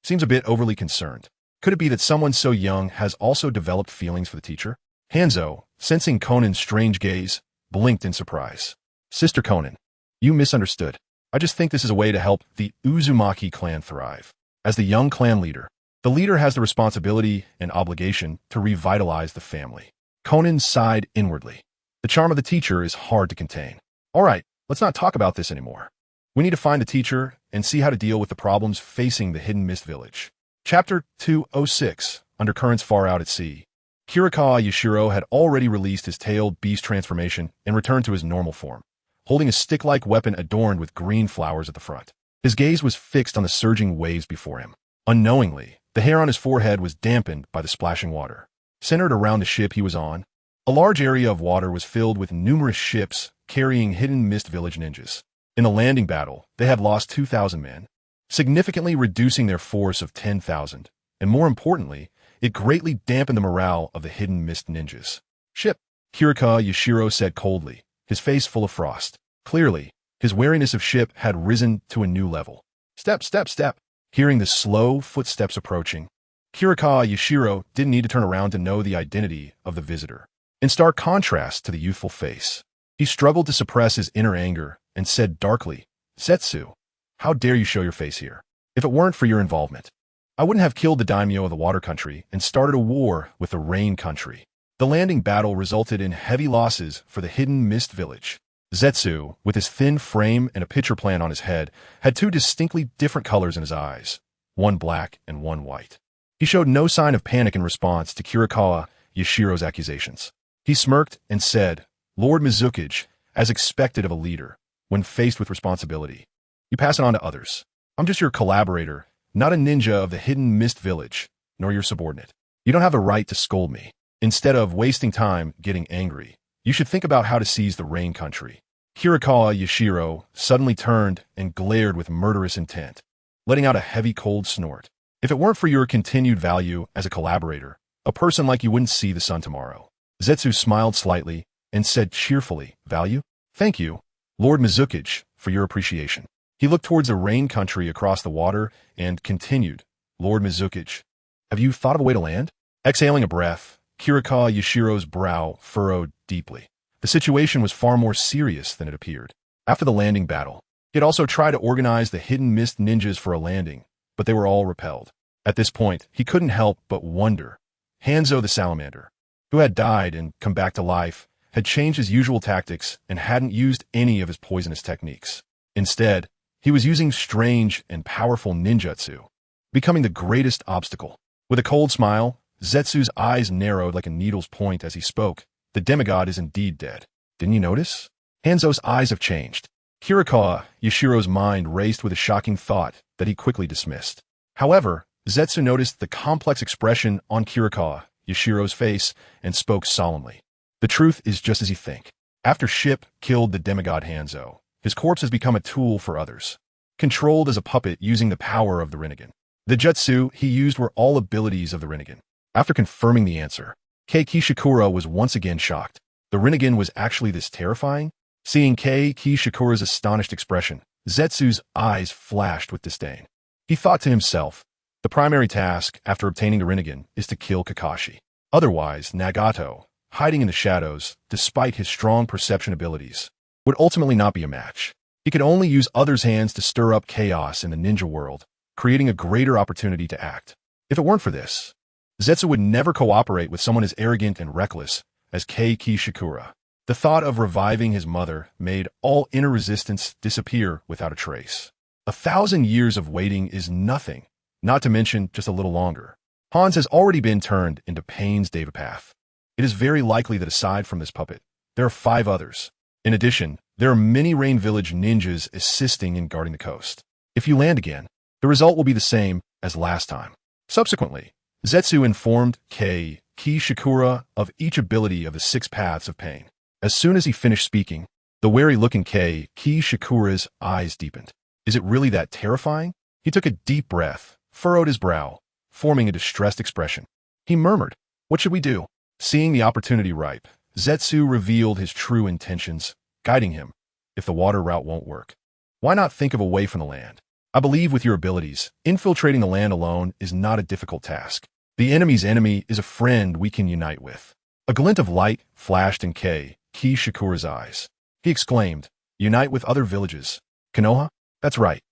A: seems a bit overly concerned. Could it be that someone so young has also developed feelings for the teacher?" Hanzo, sensing Konan's strange gaze, blinked in surprise. "Sister Konan, you misunderstood. I just think this is a way to help the Uzumaki clan thrive. As the young clan leader, the leader has the responsibility and obligation to revitalize the family." Konan sighed inwardly. The charm of the teacher is hard to contain. "All right, let's not talk about this anymore. We need to find the teacher and see how to deal with the problems facing the Hidden Mist Village." Chapter 206, Undercurrents Far Out at Sea. Kirikawa Yashiro had already released his tailed beast transformation and returned to his normal form, holding a stick-like weapon adorned with green flowers at the front. His gaze was fixed on the surging waves before him. Unknowingly, the hair on his forehead was dampened by the splashing water. Centered around the ship he was on, a large area of water was filled with numerous ships carrying Hidden Mist Village ninjas. In the landing battle, they had lost 2,000 men, significantly reducing their force of 10,000, and more importantly, It greatly dampened the morale of the hidden mist ninjas. Ship, Kirikawa Yashiro said coldly, his face full of frost. Clearly, his wariness of Ship had risen to a new level. Step, step, step. Hearing the slow footsteps approaching, Kirikawa Yashiro didn't need to turn around to know the identity of the visitor. In stark contrast to the youthful face, he struggled to suppress his inner anger and said darkly, Zetsu, how dare you show your face here? If it weren't for your involvement, I wouldn't have killed the daimyo of the water country and started a war with the rain country. The landing battle resulted in heavy losses for the hidden mist village. Zetsu, with his thin frame and a pitcher plant on his head, had two distinctly different colors in his eyes, one black and one white. He showed no sign of panic in response to Kirikawa Yashiro's accusations. He smirked and said, Lord Mizukage, as expected of a leader, when faced with responsibility, you pass it on to others. I'm just your collaborator, not a ninja of the hidden mist village, nor your subordinate. You don't have a right to scold me. Instead of wasting time getting angry, you should think about how to seize the rain country. Kirikawa Yashiro suddenly turned and glared with murderous intent, letting out a heavy cold snort. If it weren't for your continued value as a collaborator, a person like you wouldn't see the sun tomorrow. Zetsu smiled slightly and said cheerfully, Value? Thank you, Lord Mizukage, for your appreciation. He looked towards the rain country across the water and continued, Lord Mizukage, have you thought of a way to land? Exhaling a breath, Kirikawa Yashiro's brow furrowed deeply. The situation was far more serious than it appeared. After the landing battle, he had also tried to organize the hidden mist ninjas for a landing, but they were all repelled. At this point, he couldn't help but wonder. Hanzo the Salamander, who had died and come back to life, had changed his usual tactics and hadn't used any of his poisonous techniques. Instead, he was using strange and powerful ninjutsu, becoming the greatest obstacle. With a cold smile, Zetsu's eyes narrowed like a needle's point as he spoke. The demigod is indeed dead. Didn't you notice? Hanzo's eyes have changed. Kirikawa Yashiro's mind raced with a shocking thought that he quickly dismissed. However, Zetsu noticed the complex expression on Kirikawa Yashiro's face and spoke solemnly. The truth is just as you think. After Ship killed the demigod Hanzo, his corpse has become a tool for others, controlled as a puppet using the power of the Rinnegan. The jutsu he used were all abilities of the Rinnegan. After confirming the answer, Kei Kishikura was once again shocked. The Rinnegan was actually this terrifying? Seeing Kei Kishikura's astonished expression, Zetsu's eyes flashed with disdain. He thought to himself, the primary task after obtaining the Rinnegan is to kill Kakashi. Otherwise, Nagato, hiding in the shadows, despite his strong perception abilities, would ultimately not be a match. He could only use others' hands to stir up chaos in the ninja world, creating a greater opportunity to act. If it weren't for this, Zetsu would never cooperate with someone as arrogant and reckless as Kei Kishikura. The thought of reviving his mother made all inner resistance disappear without a trace. 1,000 years of waiting is nothing, not to mention just a little longer. Hans has already been turned into Pain's Devapath. It is very likely that aside from this puppet, there are 5 others. In addition, there are many Rain Village ninjas assisting in guarding the coast. If you land again, the result will be the same as last time. Subsequently, Zetsu informed Kei Kishikura of each ability of the 6 paths of pain. As soon as he finished speaking, the wary-looking Kei Kishikura's eyes deepened. Is it really that terrifying? He took a deep breath, furrowed his brow, forming a distressed expression. He murmured, What should we do? Seeing the opportunity ripe, Zetsu revealed his true intentions, guiding him. If the water route won't work, why not think of a way from the land? I believe with your abilities, infiltrating the land alone is not a difficult task. The enemy's enemy is a friend we can unite with. A glint of light flashed in Kei Kishikura's eyes. He exclaimed, Unite with other villages. Konoha? That's right.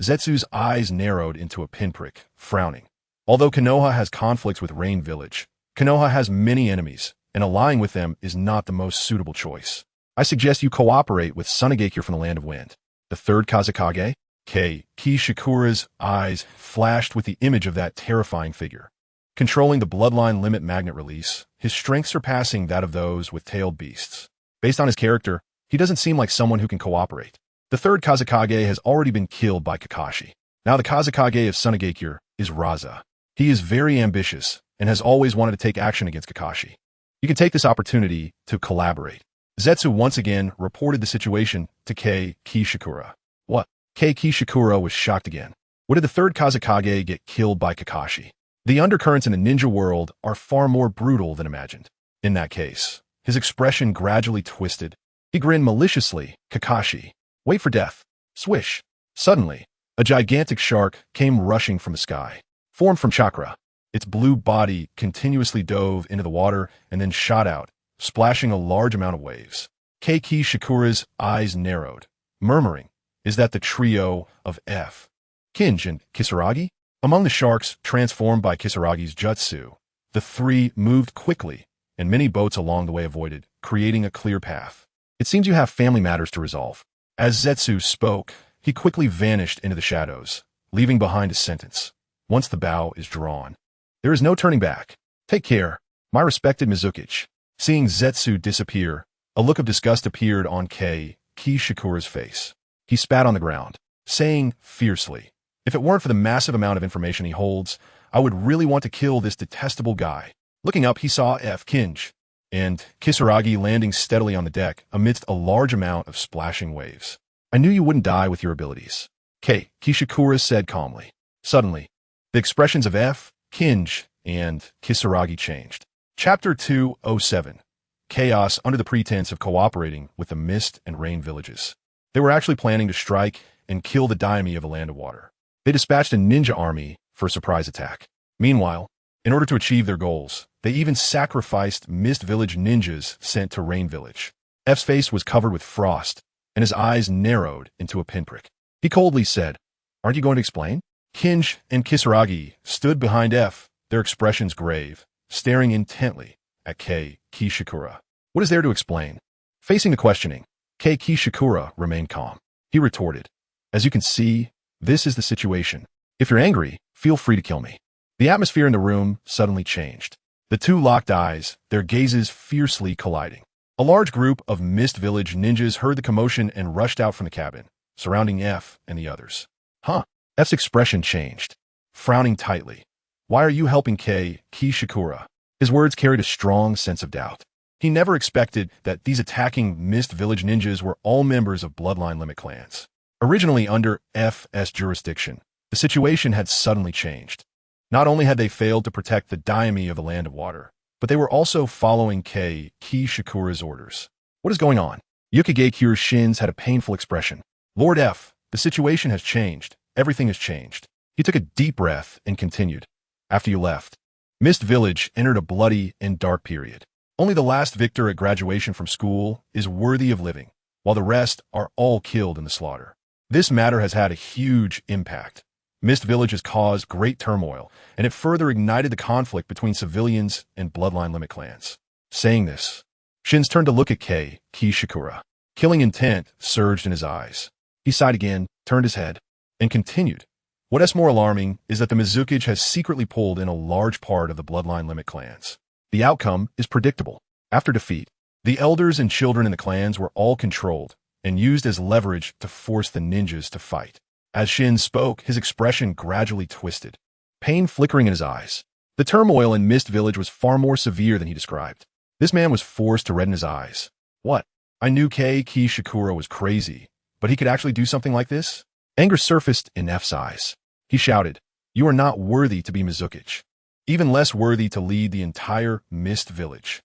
A: Zetsu's eyes narrowed into a pinprick, frowning. Although Konoha has conflicts with Rain Village, Konoha has many enemies, and allying with them is not the most suitable choice. I suggest you cooperate with Sunagakure from the Land of Wind. The 3rd Kazekage? Kei Kishikura's eyes flashed with the image of that terrifying figure. Controlling the bloodline limit magnet release, his strength surpassing that of those with tailed beasts. Based on his character, he doesn't seem like someone who can cooperate. The 3rd Kazekage has already been killed by Kakashi. Now the Kazekage of Sunagakure is Raza. He is very ambitious and has always wanted to take action against Kakashi. You can take this opportunity to collaborate. Zetsu once again reported the situation to Kei Kishikura. What? Kei Kishikura was shocked again. What did the 3rd Kazekage get killed by Kakashi? The undercurrents in the ninja world are far more brutal than imagined. In that case, his expression gradually twisted. He grinned maliciously. Kakashi. Wait for death. Swish. Suddenly, a gigantic shark came rushing from the sky. Formed from chakra, its blue body continuously dove into the water and then shot out, splashing a large amount of waves. Keiki Shikura's eyes narrowed, murmuring, "Is that the trio of F. Kinj and Kisaragi?" Among the sharks transformed by Kisaragi's jutsu, the three moved quickly, and many boats along the way avoided, creating a clear path. "It seems you have family matters to resolve." As Zetsu spoke, he quickly vanished into the shadows, leaving behind a sentence. "Once the bow is drawn, there is no turning back. Take care, my respected Mizukichi." Seeing Zetsu disappear, a look of disgust appeared on Keiki Shikura's face. He spat on the ground, saying fiercely, "If it weren't for the massive amount of information he holds, I would really want to kill this detestable guy." Looking up, he saw F. Kinj and Kisaragi landing steadily on the deck amidst a large amount of splashing waves. "I knew you wouldn't die with your abilities," Keiki Shikura said calmly. Suddenly, the expressions of F. Kinj and Kisaragi changed. Chapter 207. Chaos under the pretense of cooperating with the Mist and Rain villages. They were actually planning to strike and kill the daimyo of the Land of Water. They dispatched a ninja army for a surprise attack. Meanwhile, in order to achieve their goals, they even sacrificed Mist Village ninjas sent to Rain Village. F's face was covered with frost, and his eyes narrowed into a pinprick. He coldly said, "Aren't you going to explain?" Kinj and Kisaragi stood behind F, their expressions grave, staring intently at Keiki Shikura. "What is there to explain?" Facing the questioning, Keiki Shikura remained calm. He retorted, "As you can see, this is the situation. If you're angry, feel free to kill me." The atmosphere in the room suddenly changed. The two locked eyes, their gazes fiercely colliding. A large group of Mist Village ninjas heard the commotion and rushed out from the cabin, surrounding F and the others. "Huh?" F's expression changed, frowning tightly. "Why are you helping Keiki Shikura?" His words carried a strong sense of doubt. He never expected that these attacking Mist Village ninjas were all members of Bloodline Limit clans. Originally under F's jurisdiction, the situation had suddenly changed. Not only had they failed to protect the daimyo of the Land of Water, but they were also following Keiki Shikura's orders. "What is going on?" Yukigekyu's shins had a painful expression. "Lord F, the situation has changed. Everything has changed." He took a deep breath and continued. "After you left, Mist Village entered a bloody and dark period. Only the last victor at graduation from school is worthy of living, while the rest are all killed in the slaughter. This matter has had a huge impact. Mist Village has caused great turmoil, and it further ignited the conflict between civilians and Bloodline Limit clans." Saying this, Shins turned to look at Keiki Shikura. Killing intent surged in his eyes. He sighed again, turned his head, and continued. "What is more alarming is that the Mizukichi has secretly pulled in a large part of the Bloodline Limit clans. The outcome is predictable. After defeat, the elders and children in the clans were all controlled and used as leverage to force the ninjas to fight." As Shin spoke, his expression gradually twisted, pain flickering in his eyes. The turmoil in Mist Village was far more severe than he described. This man was forced to redden his eyes. "What? I knew Keiki Shikura was crazy, but he could actually do something like this?" Anger surfaced in F's eyes. He shouted, "You are not worthy to be Mizukichi. Even less worthy to lead the entire Mist Village."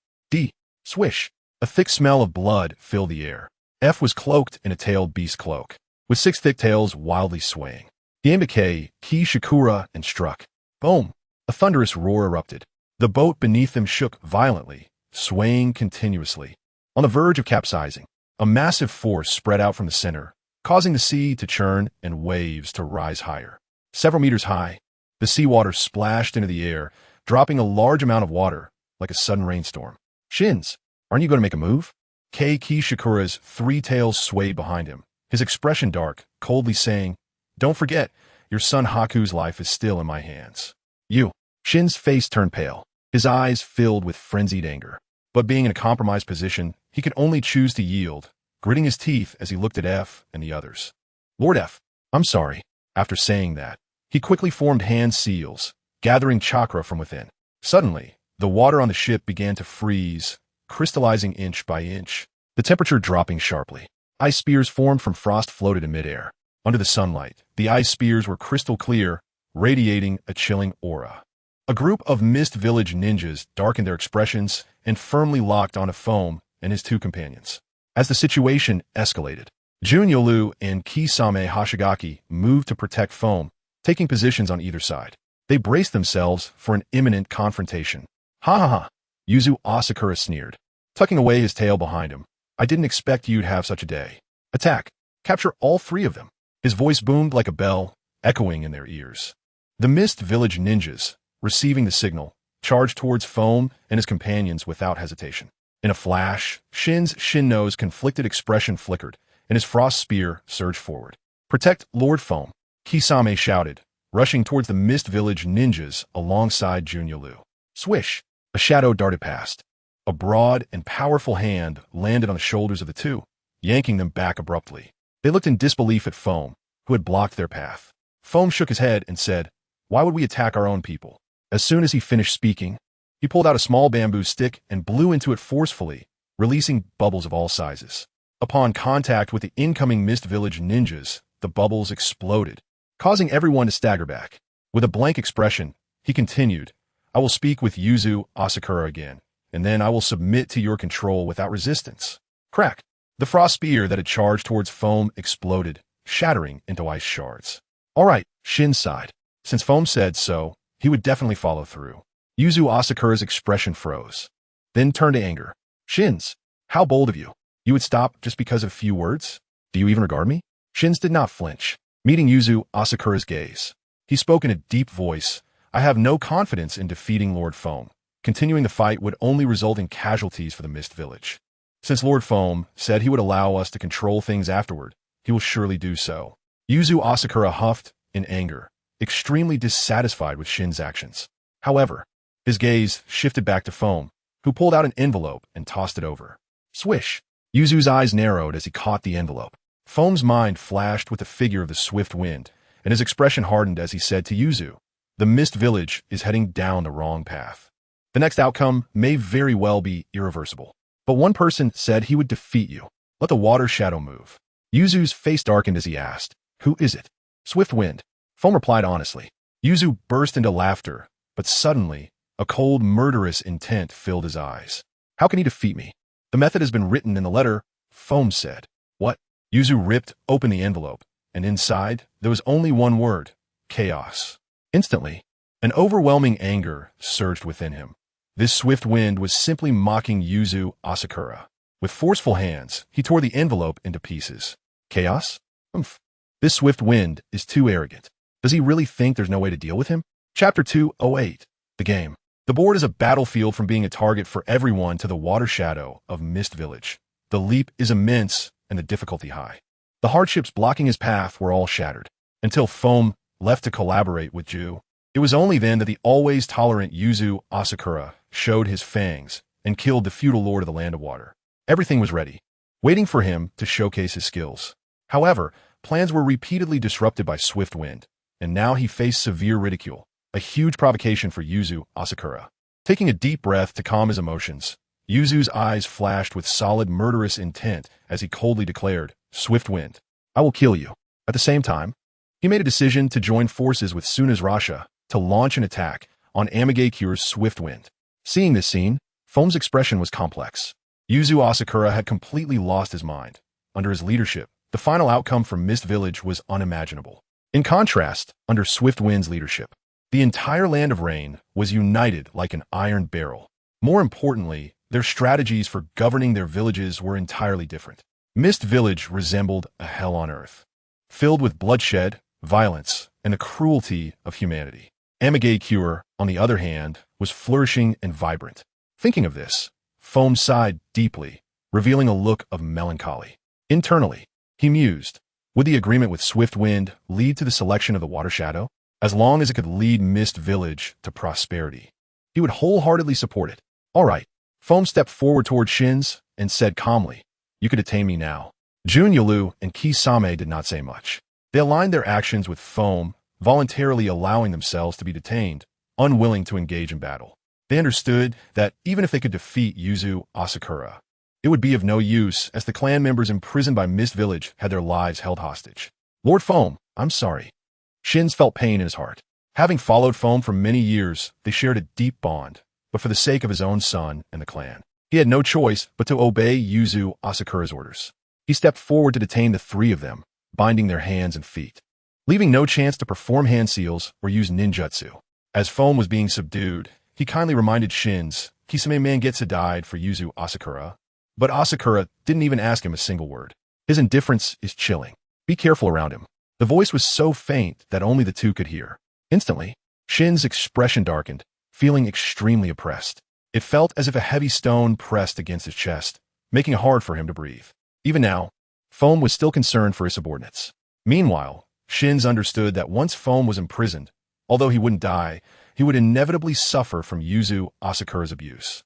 A: Swish. A thick smell of blood filled the air. F was cloaked in a tailed beast cloak, with 6 thick tails wildly swaying. He aimed at Keiki Shikura and struck. Boom! A thunderous roar erupted. The boat beneath them shook violently, swaying continuously. On the verge of capsizing, a massive force spread out from the center, causing the sea to churn and waves to rise higher. Several meters high, the seawater splashed into the air, dropping a large amount of water, like a sudden rainstorm. "Shins, aren't you going to make a move?" Keiki Shikura's 3 tails swayed behind him, his expression dark, coldly saying, "Don't forget, your son Haku's life is still in my hands." "You." Shin's face turned pale, his eyes filled with frenzied anger. But being in a compromised position, he could only choose to yield, gritting his teeth as he looked at F and the others. "Lord F, I'm sorry." After saying that, he quickly formed hand seals, gathering chakra from within. Suddenly, the water on the ship began to freeze, crystallizing inch by inch, the temperature dropping sharply. Ice spears formed from frost floated in midair. Under the sunlight, the ice spears were crystal clear, radiating a chilling aura. A group of Mist Village ninjas darkened their expressions and firmly locked onto Foam and his two companions. As the situation escalated, Jun Yolu and Kisame Hashigaki moved to protect Foam, taking positions on either side. They braced themselves for an imminent confrontation. Ha ha ha, Yuzu Asakura sneered, tucking away his tail behind him. I didn't expect you'd have such a day. Attack! Capture all three of them. His voice boomed like a bell, echoing in their ears. The Mist Village ninjas, receiving the signal, charged towards Foam and his companions without hesitation. In a flash, Shin's shin-nose conflicted expression flickered, and his frost spear surged forward. Protect Lord Foam, Kisame shouted, rushing towards the Mist Village ninjas alongside Jun Yolu. Swish! A shadow darted past. A broad and powerful hand landed on the shoulders of the two, yanking them back abruptly. They looked in disbelief at Foam, who had blocked their path. Foam shook his head and said, "Why would we attack our own people?" As soon as he finished speaking, he pulled out a small bamboo stick and blew into it forcefully, releasing bubbles of all sizes. Upon contact with the incoming Mist Village ninjas, the bubbles exploded, causing everyone to stagger back. With a blank expression, he continued, "I will speak with Yuzu Asakura again, and then I will submit to your control without resistance." Crack! The frost spear that had charged towards Foam exploded, shattering into ice shards. All right, Shin sighed. Since Foam said so, he would definitely follow through. Yuzu Asakura's expression froze, then turned to anger. Shins, how bold of you. You would stop just because of a few words? Do you even regard me? Shins did not flinch, meeting Yuzu Asakura's gaze. He spoke in a deep voice. I have no confidence in defeating Lord Foam. Continuing the fight would only result in casualties for the Mist Village. Since Lord Foam said he would allow us to control things afterward, he will surely do so. Yuzu Asakura huffed in anger, extremely dissatisfied with Shin's actions. However, his gaze shifted back to Foam, who pulled out an envelope and tossed it over. Swish! Yuzu's eyes narrowed as he caught the envelope. Foam's mind flashed with the figure of the swift wind, and his expression hardened as he said to Yuzu, "The Mist Village is heading down the wrong path. The next outcome may very well be irreversible. But one person said he would defeat you. Let the water shadow move." Yuzu's face darkened as he asked, "Who is it?" Swift Wind. Foam replied honestly. Yuzu burst into laughter, but suddenly, a cold, murderous intent filled his eyes. "How can he defeat me? The method has been written in the letter," Foam said. "What?" Yuzu ripped open the envelope, and inside, there was only one word: chaos. Instantly, an overwhelming anger surged within him. This swift wind was simply mocking Yuzu Asakura. With forceful hands, he tore the envelope into pieces. Chaos? Umph. This swift wind is too arrogant. Does he really think there's no way to deal with him? Chapter 208. The game. The board is a battlefield from being a target for everyone to the water shadow of Mist Village. The leap is immense and the difficulty high. The hardships blocking his path were all shattered, until Foam left to collaborate with Ju. It was only then that the always tolerant Yuzu Asakura showed his fangs and killed the feudal lord of the Land of Water. Everything was ready, waiting for him to showcase his skills. However, plans were repeatedly disrupted by swift wind, and now he faced severe ridicule, a huge provocation for Yuzu Asakura. Taking a deep breath to calm his emotions, Yuzu's eyes flashed with solid murderous intent as he coldly declared, "Swift Wind, I will kill you." At the same time, he made a decision to join forces with Suna's Rasha to launch an attack on Amagakyure's Swift Wind. Seeing this scene, Foam's expression was complex. Yuzu Asakura had completely lost his mind. Under his leadership, the final outcome for Mist Village was unimaginable. In contrast, under Swift Wind's leadership, the entire Land of Rain was united like an iron barrel. More importantly, their strategies for governing their villages were entirely different. Mist Village resembled a hell on earth, filled with bloodshed, violence, and the cruelty of humanity. Amagakyure, on the other hand, was flourishing and vibrant. Thinking of this, Foam sighed deeply, revealing a look of melancholy. Internally, he mused, would the agreement with Swift Wind lead to the selection of the Water Shadow? As long as it could lead Mist Village to prosperity, he would wholeheartedly support it. All right. Foam stepped forward toward Shins and said calmly, "You could detain me now." Jun Yolu and Kisame did not say much. They aligned their actions with Foam, voluntarily allowing themselves to be detained, unwilling to engage in battle. They understood that even if they could defeat Yuzu Asakura, it would be of no use as the clan members imprisoned by Mist Village had their lives held hostage. "Lord Foam, I'm sorry." Shins felt pain in his heart. Having followed Foam for many years, they shared a deep bond, but for the sake of his own son and the clan, he had no choice but to obey Yuzu Asakura's orders. He stepped forward to detain the three of them, binding their hands and feet, leaving no chance to perform hand seals or use ninjutsu. As Foam was being subdued, he kindly reminded Shin's, "Kisame man Getsu died for Yuzu Asakura." But Asakura didn't even ask him a single word. His indifference is chilling. Be careful around him. The voice was so faint that only the two could hear. Instantly, Shin's expression darkened, feeling extremely oppressed. It felt as if a heavy stone pressed against his chest, making it hard for him to breathe. Even now, Foam was still concerned for his subordinates. Meanwhile, Shin's understood that once Foam was imprisoned, although he wouldn't die, he would inevitably suffer from Yuzu Asakura's abuse.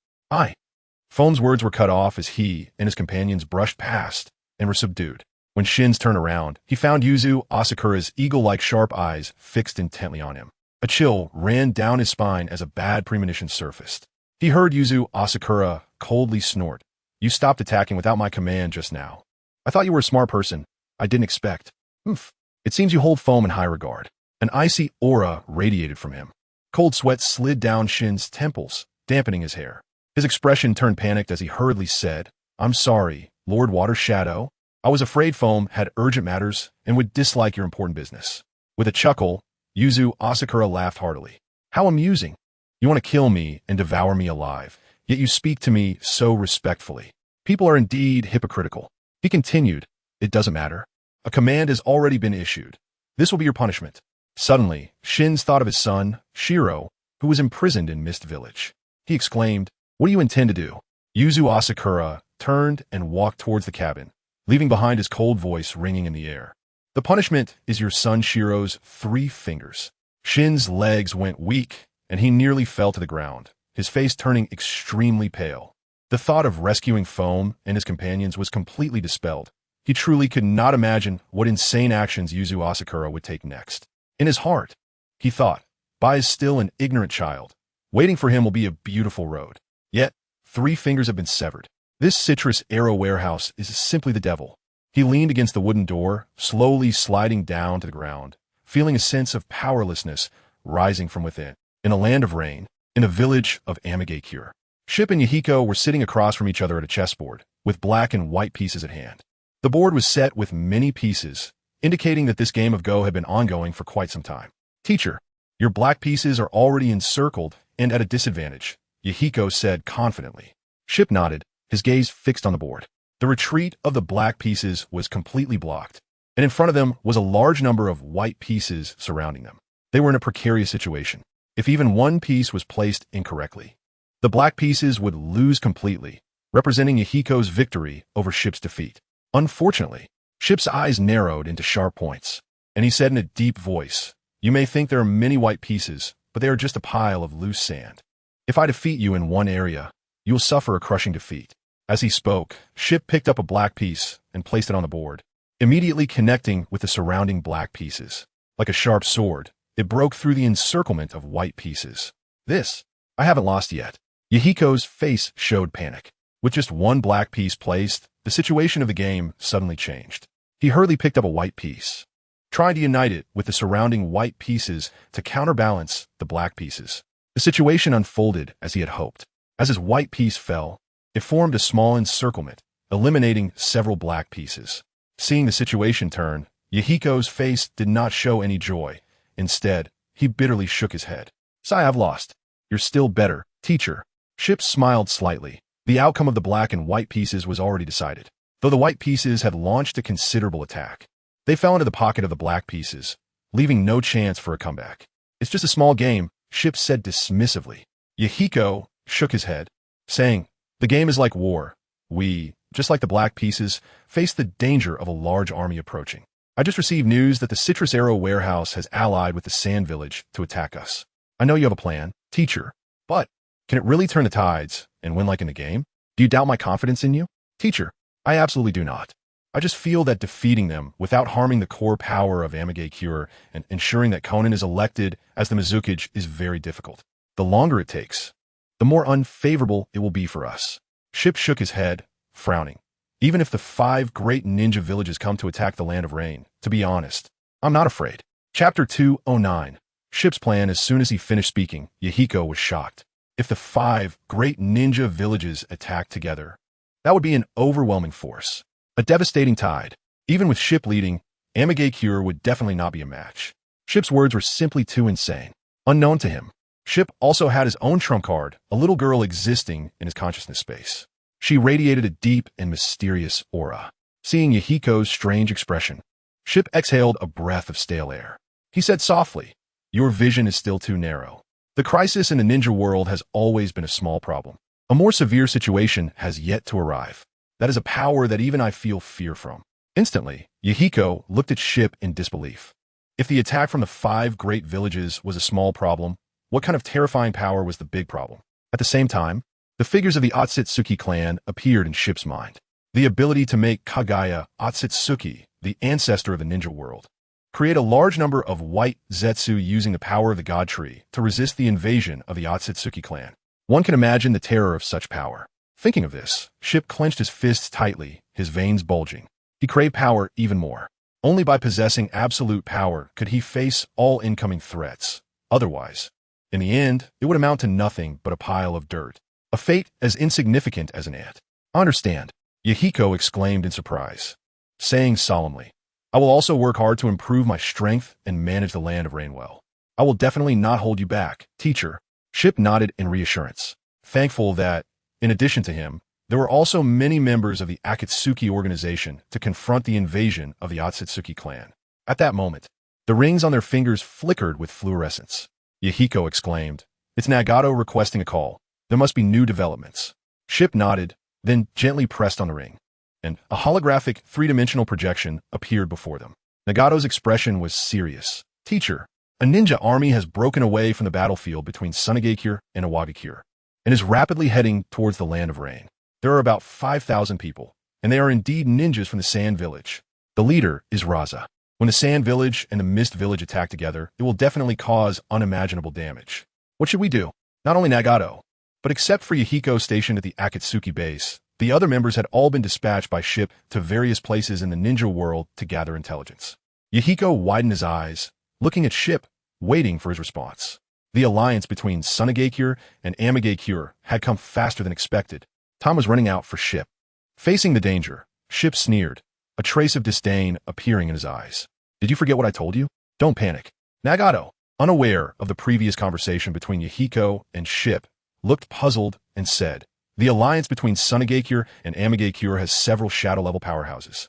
A: Foam's words were cut off as he and his companions brushed past and were subdued. When Shin's turned around, he found Yuzu Asakura's eagle-like sharp eyes fixed intently on him. A chill ran down his spine as a bad premonition surfaced. He heard Yuzu Asakura coldly snort. "You stopped attacking without my command just now. I thought you were a smart person. I didn't expect. It seems you hold Foam in high regard." An icy aura radiated from him. Cold sweat slid down Shin's temples, dampening his hair. His expression turned panicked as he hurriedly said, "I'm sorry, Lord Water Shadow. I was afraid Foam had urgent matters and would dislike your important business." With a chuckle, Yuzu Asakura laughed heartily. "How amusing. You want to kill me and devour me alive, yet you speak to me so respectfully. People are indeed hypocritical." He continued, "It doesn't matter. A command has already been issued. This will be your punishment." Suddenly, Shin's thought of his son, Shiro, who was imprisoned in Mist Village. He exclaimed, "What do you intend to do?" Yuzu Asakura turned and walked towards the cabin, leaving behind his cold voice ringing in the air. "The punishment is your son Shiro's 3 fingers." Shin's legs went weak, and he nearly fell to the ground, his face turning extremely pale. The thought of rescuing Foam and his companions was completely dispelled. He truly could not imagine what insane actions Yuzu Asakura would take next. In his heart, he thought, Bai is still an ignorant child. Waiting for him will be a beautiful road. Yet, 3 fingers have been severed. This citrus arrow warehouse is simply the devil. He leaned against the wooden door, slowly sliding down to the ground, feeling a sense of powerlessness rising from within. In a land of rain, in a village of Amigakure, Ship and Yahiko were sitting across from each other at a chessboard, with black and white pieces at hand. The board was set with many pieces, indicating that this game of Go had been ongoing for quite some time. "Teacher, your black pieces are already encircled and at a disadvantage," Yahiko said confidently. Ship nodded, his gaze fixed on the board. The retreat of the black pieces was completely blocked, and in front of them was a large number of white pieces surrounding them. They were in a precarious situation. If even one piece was placed incorrectly, the black pieces would lose completely, representing Yahiko's victory over Ship's defeat. Unfortunately, Ship's eyes narrowed into sharp points, and he said in a deep voice, "You may think there are many white pieces, but they are just a pile of loose sand. If I defeat you in one area, you will suffer a crushing defeat." As he spoke, Ship picked up a black piece and placed it on the board, immediately connecting with the surrounding black pieces. Like a sharp sword, it broke through the encirclement of white pieces. I haven't lost yet." Yahiko's face showed panic. With just one black piece placed, the situation of the game suddenly changed. He hurriedly picked up a white piece, trying to unite it with the surrounding white pieces to counterbalance the black pieces. The situation unfolded as he had hoped. As his white piece fell, it formed a small encirclement, eliminating several black pieces. Seeing the situation turn, Yahiko's face did not show any joy. Instead, he bitterly shook his head. "Sai, I've lost. You're still better, teacher." Ship smiled slightly. The outcome of the black and white pieces was already decided, though the white pieces had launched a considerable attack. They fell into the pocket of the black pieces, leaving no chance for a comeback. "It's just a small game," Ship said dismissively. Yahiko shook his head, saying, "The game is like war. We, just like the black pieces, face the danger of a large army approaching. I just received news that the Citrus Arrow Warehouse has allied with the Sand Village to attack us. I know you have a plan, teacher, but can it really turn the tides and win like in the game? Do you doubt my confidence in you?" "Teacher, I absolutely do not. I just feel that defeating them without harming the core power of Amigakure and ensuring that Konan is elected as the Mizukage is very difficult. The longer it takes, the more unfavorable it will be for us." Ship shook his head, frowning. "Even if the 5 great ninja villages come to attack the Land of Rain, to be honest, I'm not afraid." Chapter 209. Ship's plan. As soon as he finished speaking, Yahiko was shocked. If the 5 great ninja villages attacked together, that would be an overwhelming force. A devastating tide. Even with Ship leading, Amigakure would definitely not be a match. Ship's words were simply too insane. Unknown to him, Ship also had his own trump card, a little girl existing in his consciousness space. She radiated a deep and mysterious aura. Seeing Yahiko's strange expression, Ship exhaled a breath of stale air. He said softly, "Your vision is still too narrow. The crisis in the ninja world has always been a small problem. A more severe situation has yet to arrive. That is a power that even I feel fear from." Instantly, Yahiko looked at Ship in disbelief. If the attack from the 5 great villages was a small problem, what kind of terrifying power was the big problem? At the same time, the figures of the Otsutsuki clan appeared in Ship's mind. The ability to make Kagaya Otsutsuki, the ancestor of the ninja world, create a large number of white Zetsu using the power of the God Tree to resist the invasion of the Otsutsuki clan. One can imagine the terror of such power. Thinking of this, Ship clenched his fists tightly, his veins bulging. He craved power even more. Only by possessing absolute power could he face all incoming threats. Otherwise, in the end, it would amount to nothing but a pile of dirt. A fate as insignificant as an ant. "I understand," Yahiko exclaimed in surprise, saying solemnly, "I will also work hard to improve my strength and manage the land of Rain well. I will definitely not hold you back, teacher." Ship nodded in reassurance, thankful that, in addition to him, there were also many members of the Akatsuki organization to confront the invasion of the Otsutsuki clan. At that moment, the rings on their fingers flickered with fluorescence. Yahiko exclaimed, "It's Nagato requesting a call. There must be new developments." Ship nodded, then gently pressed on the ring, and a holographic 3-dimensional projection appeared before them. Nagato's expression was serious. "Teacher, a ninja army has broken away from the battlefield between Sunagakure and Iwagakure, and is rapidly heading towards the land of rain. There are about 5,000 people, and they are indeed ninjas from the Sand Village. The leader is Raza. When the Sand Village and the Mist Village attack together, it will definitely cause unimaginable damage. What should we do?" Not only Nagato, but except for Yahiko stationed at the Akatsuki base, the other members had all been dispatched by Ship to various places in the ninja world to gather intelligence. Yahiko widened his eyes, looking at Ship, waiting for his response. The alliance between Sunagakure and Amigakure had come faster than expected. Time was running out for Ship. Facing the danger, Ship sneered, a trace of disdain appearing in his eyes. "Did you forget what I told you? Don't panic." Nagato, unaware of the previous conversation between Yahiko and Ship, looked puzzled and said, "The alliance between Sunagakure and Amigakure has several shadow-level powerhouses.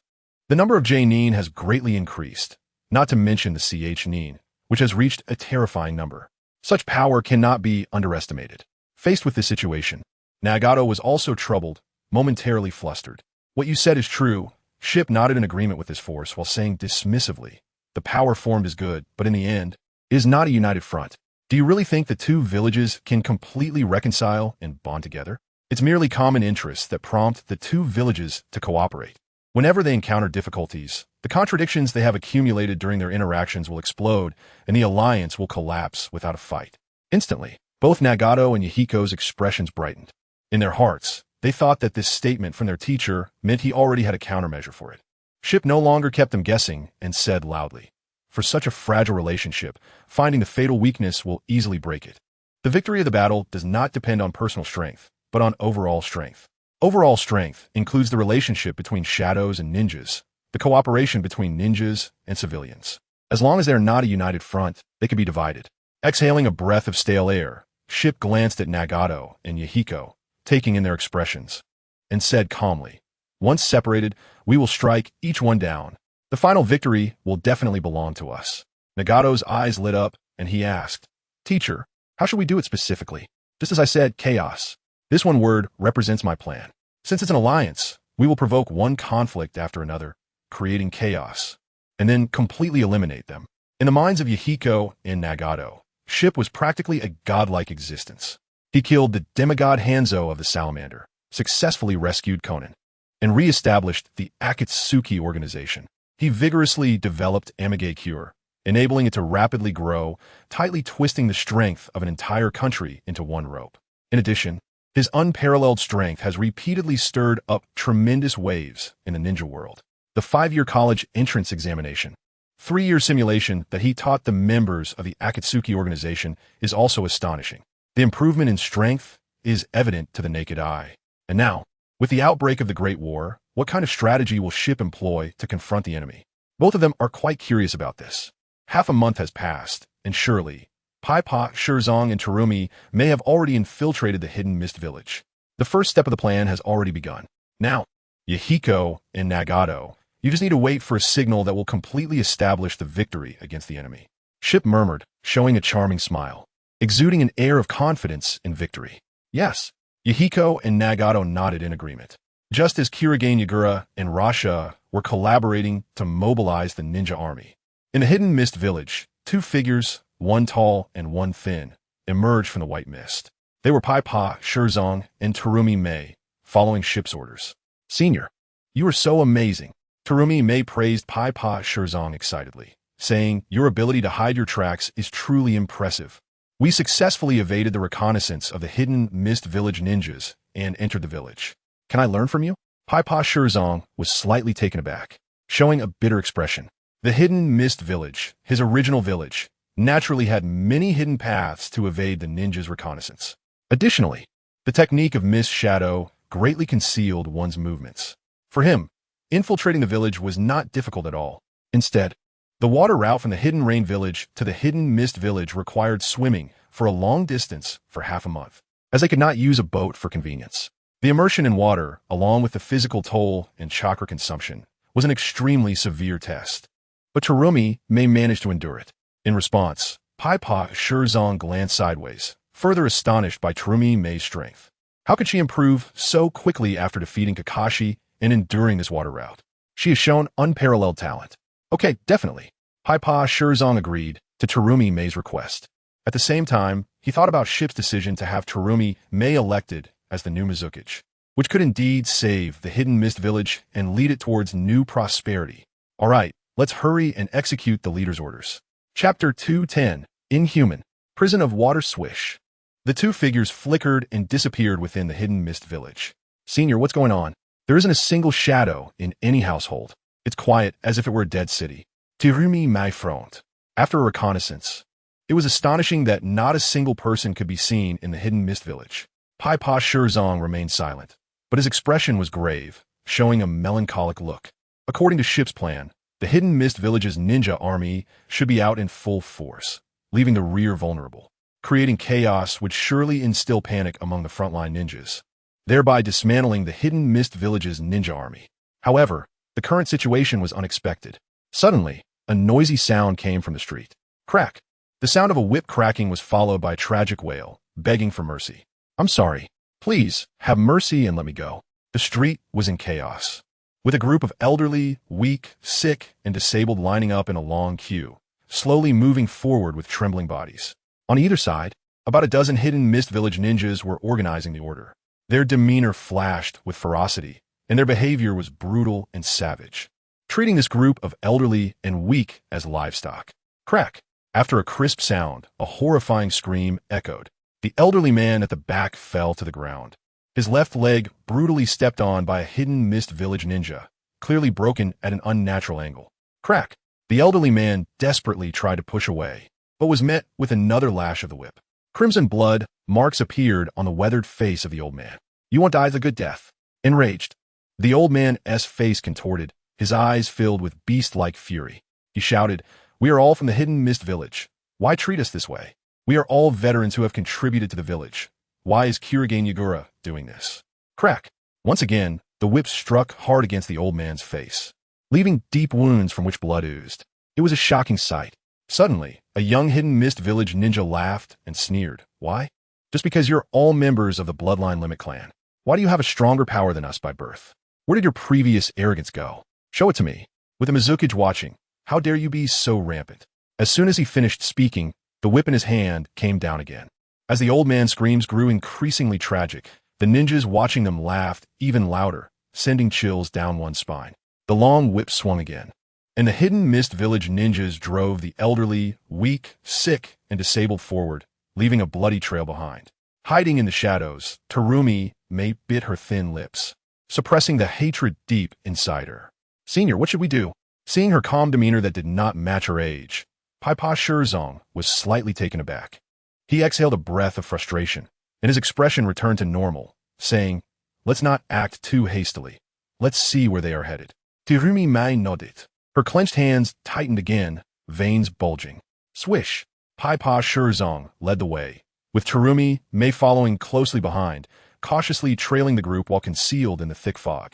A: The number of J-Nin has greatly increased, not to mention the CH-Nin, which has reached a terrifying number. Such power cannot be underestimated." Faced with this situation, Nagato was also troubled, momentarily flustered. "What you said is true." Ship nodded in agreement with this force while saying dismissively, "The power formed is good, but in the end, it is not a united front. Do you really think the 2 villages can completely reconcile and bond together? It's merely common interests that prompt the 2 villages to cooperate. Whenever they encounter difficulties, the contradictions they have accumulated during their interactions will explode, and the alliance will collapse without a fight." Instantly, both Nagato and Yahiko's expressions brightened. In their hearts, they thought that this statement from their teacher meant he already had a countermeasure for it. Ship no longer kept them guessing and said loudly, "For such a fragile relationship, finding the fatal weakness will easily break it. The victory of the battle does not depend on personal strength, but on overall strength. Overall strength includes the relationship between shadows and ninjas, the cooperation between ninjas and civilians. As long as they are not a united front, they can be divided." Exhaling a breath of stale air, Ship glanced at Nagato and Yahiko, taking in their expressions, and said calmly, "Once separated, we will strike each one down. The final victory will definitely belong to us." Nagato's eyes lit up, and he asked, "Teacher, how should we do it specifically?" "Just as I said, chaos. This one word represents my plan. Since it's an alliance, we will provoke one conflict after another, creating chaos, and then completely eliminate them." In the minds of Yahiko and Nagato, Ship was practically a godlike existence. He killed the demigod Hanzo of the Salamander, successfully rescued Konan, and re-established the Akatsuki organization. He vigorously developed Amigakure, enabling it to rapidly grow, tightly twisting the strength of an entire country into one rope. In addition, his unparalleled strength has repeatedly stirred up tremendous waves in the ninja world. The 5-year college entrance examination. 3-year simulation that he taught the members of the Akatsuki organization is also astonishing. The improvement in strength is evident to the naked eye. And now, with the outbreak of the Great War, what kind of strategy will Ship employ to confront the enemy? Both of them are quite curious about this. Half a month has passed, and surely, Paipa, Shirzong, and Terumi may have already infiltrated the hidden mist village. The first step of the plan has already begun. Now, Yahiko and Nagato, you just need to wait for a signal that will completely establish the victory against the enemy. Ship murmured, showing a charming smile, exuding an air of confidence in victory. Yes, Yahiko and Nagato nodded in agreement. Just as Kirigane Yagura and Rasha were collaborating to mobilize the ninja army. In the hidden mist village, 2 figures, one tall and one thin, emerged from the white mist. They were Paipa, Shirzong, and Terumi Mei, following Ship's orders. Senior, you are so amazing. Terumi Mei praised Paipa Shirzong excitedly, saying, your ability to hide your tracks is truly impressive. We successfully evaded the reconnaissance of the hidden mist village ninjas and entered the village. Can I learn from you? Paipa Shirzong was slightly taken aback, showing a bitter expression. The hidden mist village, his original village, naturally had many hidden paths to evade the ninjas' reconnaissance. Additionally, the technique of mist shadow greatly concealed one's movements. For him, infiltrating the village was not difficult at all. Instead, the water route from the hidden rain village to the hidden mist village required swimming for a long distance for half a month, as they could not use a boat for convenience. The immersion in water, along with the physical toll and chakra consumption, was an extremely severe test. But Terumi may manage to endure it. In response, Paipa Shirzong glanced sideways, further astonished by Terumi Mei's strength. How could she improve so quickly after defeating Kakashi and enduring this water route? She has shown unparalleled talent. Okay, definitely. Paipa Shirzong agreed to Terumi Mei's request. At the same time, he thought about Ship's decision to have Terumi Mei elected as the new Mizukage, which could indeed save the hidden mist village and lead it towards new prosperity. All right, let's hurry and execute the leader's orders. Chapter 210, Inhuman, Prison of Water Swish. The 2 figures flickered and disappeared within the hidden mist village. Senior, what's going on? There isn't a single shadow in any household. It's quiet as if it were a dead city. Terumi Mei frowned. After a reconnaissance, it was astonishing that not a single person could be seen in the hidden mist village. Paipa Shirzong remained silent, but his expression was grave, showing a melancholic look. According to Ship's plan, the hidden mist village's ninja army should be out in full force, leaving the rear vulnerable. Creating chaos would surely instill panic among the frontline ninjas, thereby dismantling the hidden mist village's ninja army. However, the current situation was unexpected. Suddenly, a noisy sound came from the street. Crack! The sound of a whip cracking was followed by a tragic wail, begging for mercy. I'm sorry. Please, have mercy and let me go. The street was in chaos, with a group of elderly, weak, sick, and disabled lining up in a long queue, slowly moving forward with trembling bodies. On either side, about a dozen hidden mist village ninjas were organizing the order. Their demeanor flashed with ferocity, and their behavior was brutal and savage, treating this group of elderly and weak as livestock. Crack! After a crisp sound, a horrifying scream echoed. The elderly man at the back fell to the ground, his left leg brutally stepped on by a hidden mist village ninja, clearly broken at an unnatural angle. Crack! The elderly man desperately tried to push away, but was met with another lash of the whip. Crimson blood marks appeared on the weathered face of the old man. You won't die the good death. Enraged, the old man's face contorted, his eyes filled with beast-like fury. He shouted, "We are all from the hidden mist village. Why treat us this way? We are all veterans who have contributed to the village. Why is Kirigane Yagura doing this?" Crack! Once again, the whip struck hard against the old man's face, leaving deep wounds from which blood oozed. It was a shocking sight. Suddenly, a young hidden mist village ninja laughed and sneered. Why? Just because you're all members of the Bloodline Limit clan. Why do you have a stronger power than us by birth? Where did your previous arrogance go? Show it to me. With the Mizukage watching, how dare you be so rampant? As soon as he finished speaking, the whip in his hand came down again. As the old man's screams grew increasingly tragic, the ninjas watching them laughed even louder, sending chills down one's spine. The long whip swung again, and the hidden mist village ninjas drove the elderly, weak, sick, and disabled forward, leaving a bloody trail behind. Hiding in the shadows, Terumi Mei bit her thin lips, suppressing the hatred deep inside her. "Senior, what should we do?" Seeing her calm demeanor that did not match her age, Paipa Shirzong was slightly taken aback. He exhaled a breath of frustration, and his expression returned to normal, saying, "Let's not act too hastily. Let's see where they are headed." Terumi Mai nodded. Her clenched hands tightened again, veins bulging. Swish! Paipa Shirzong led the way, with Terumi Mai following closely behind, cautiously trailing the group while concealed in the thick fog.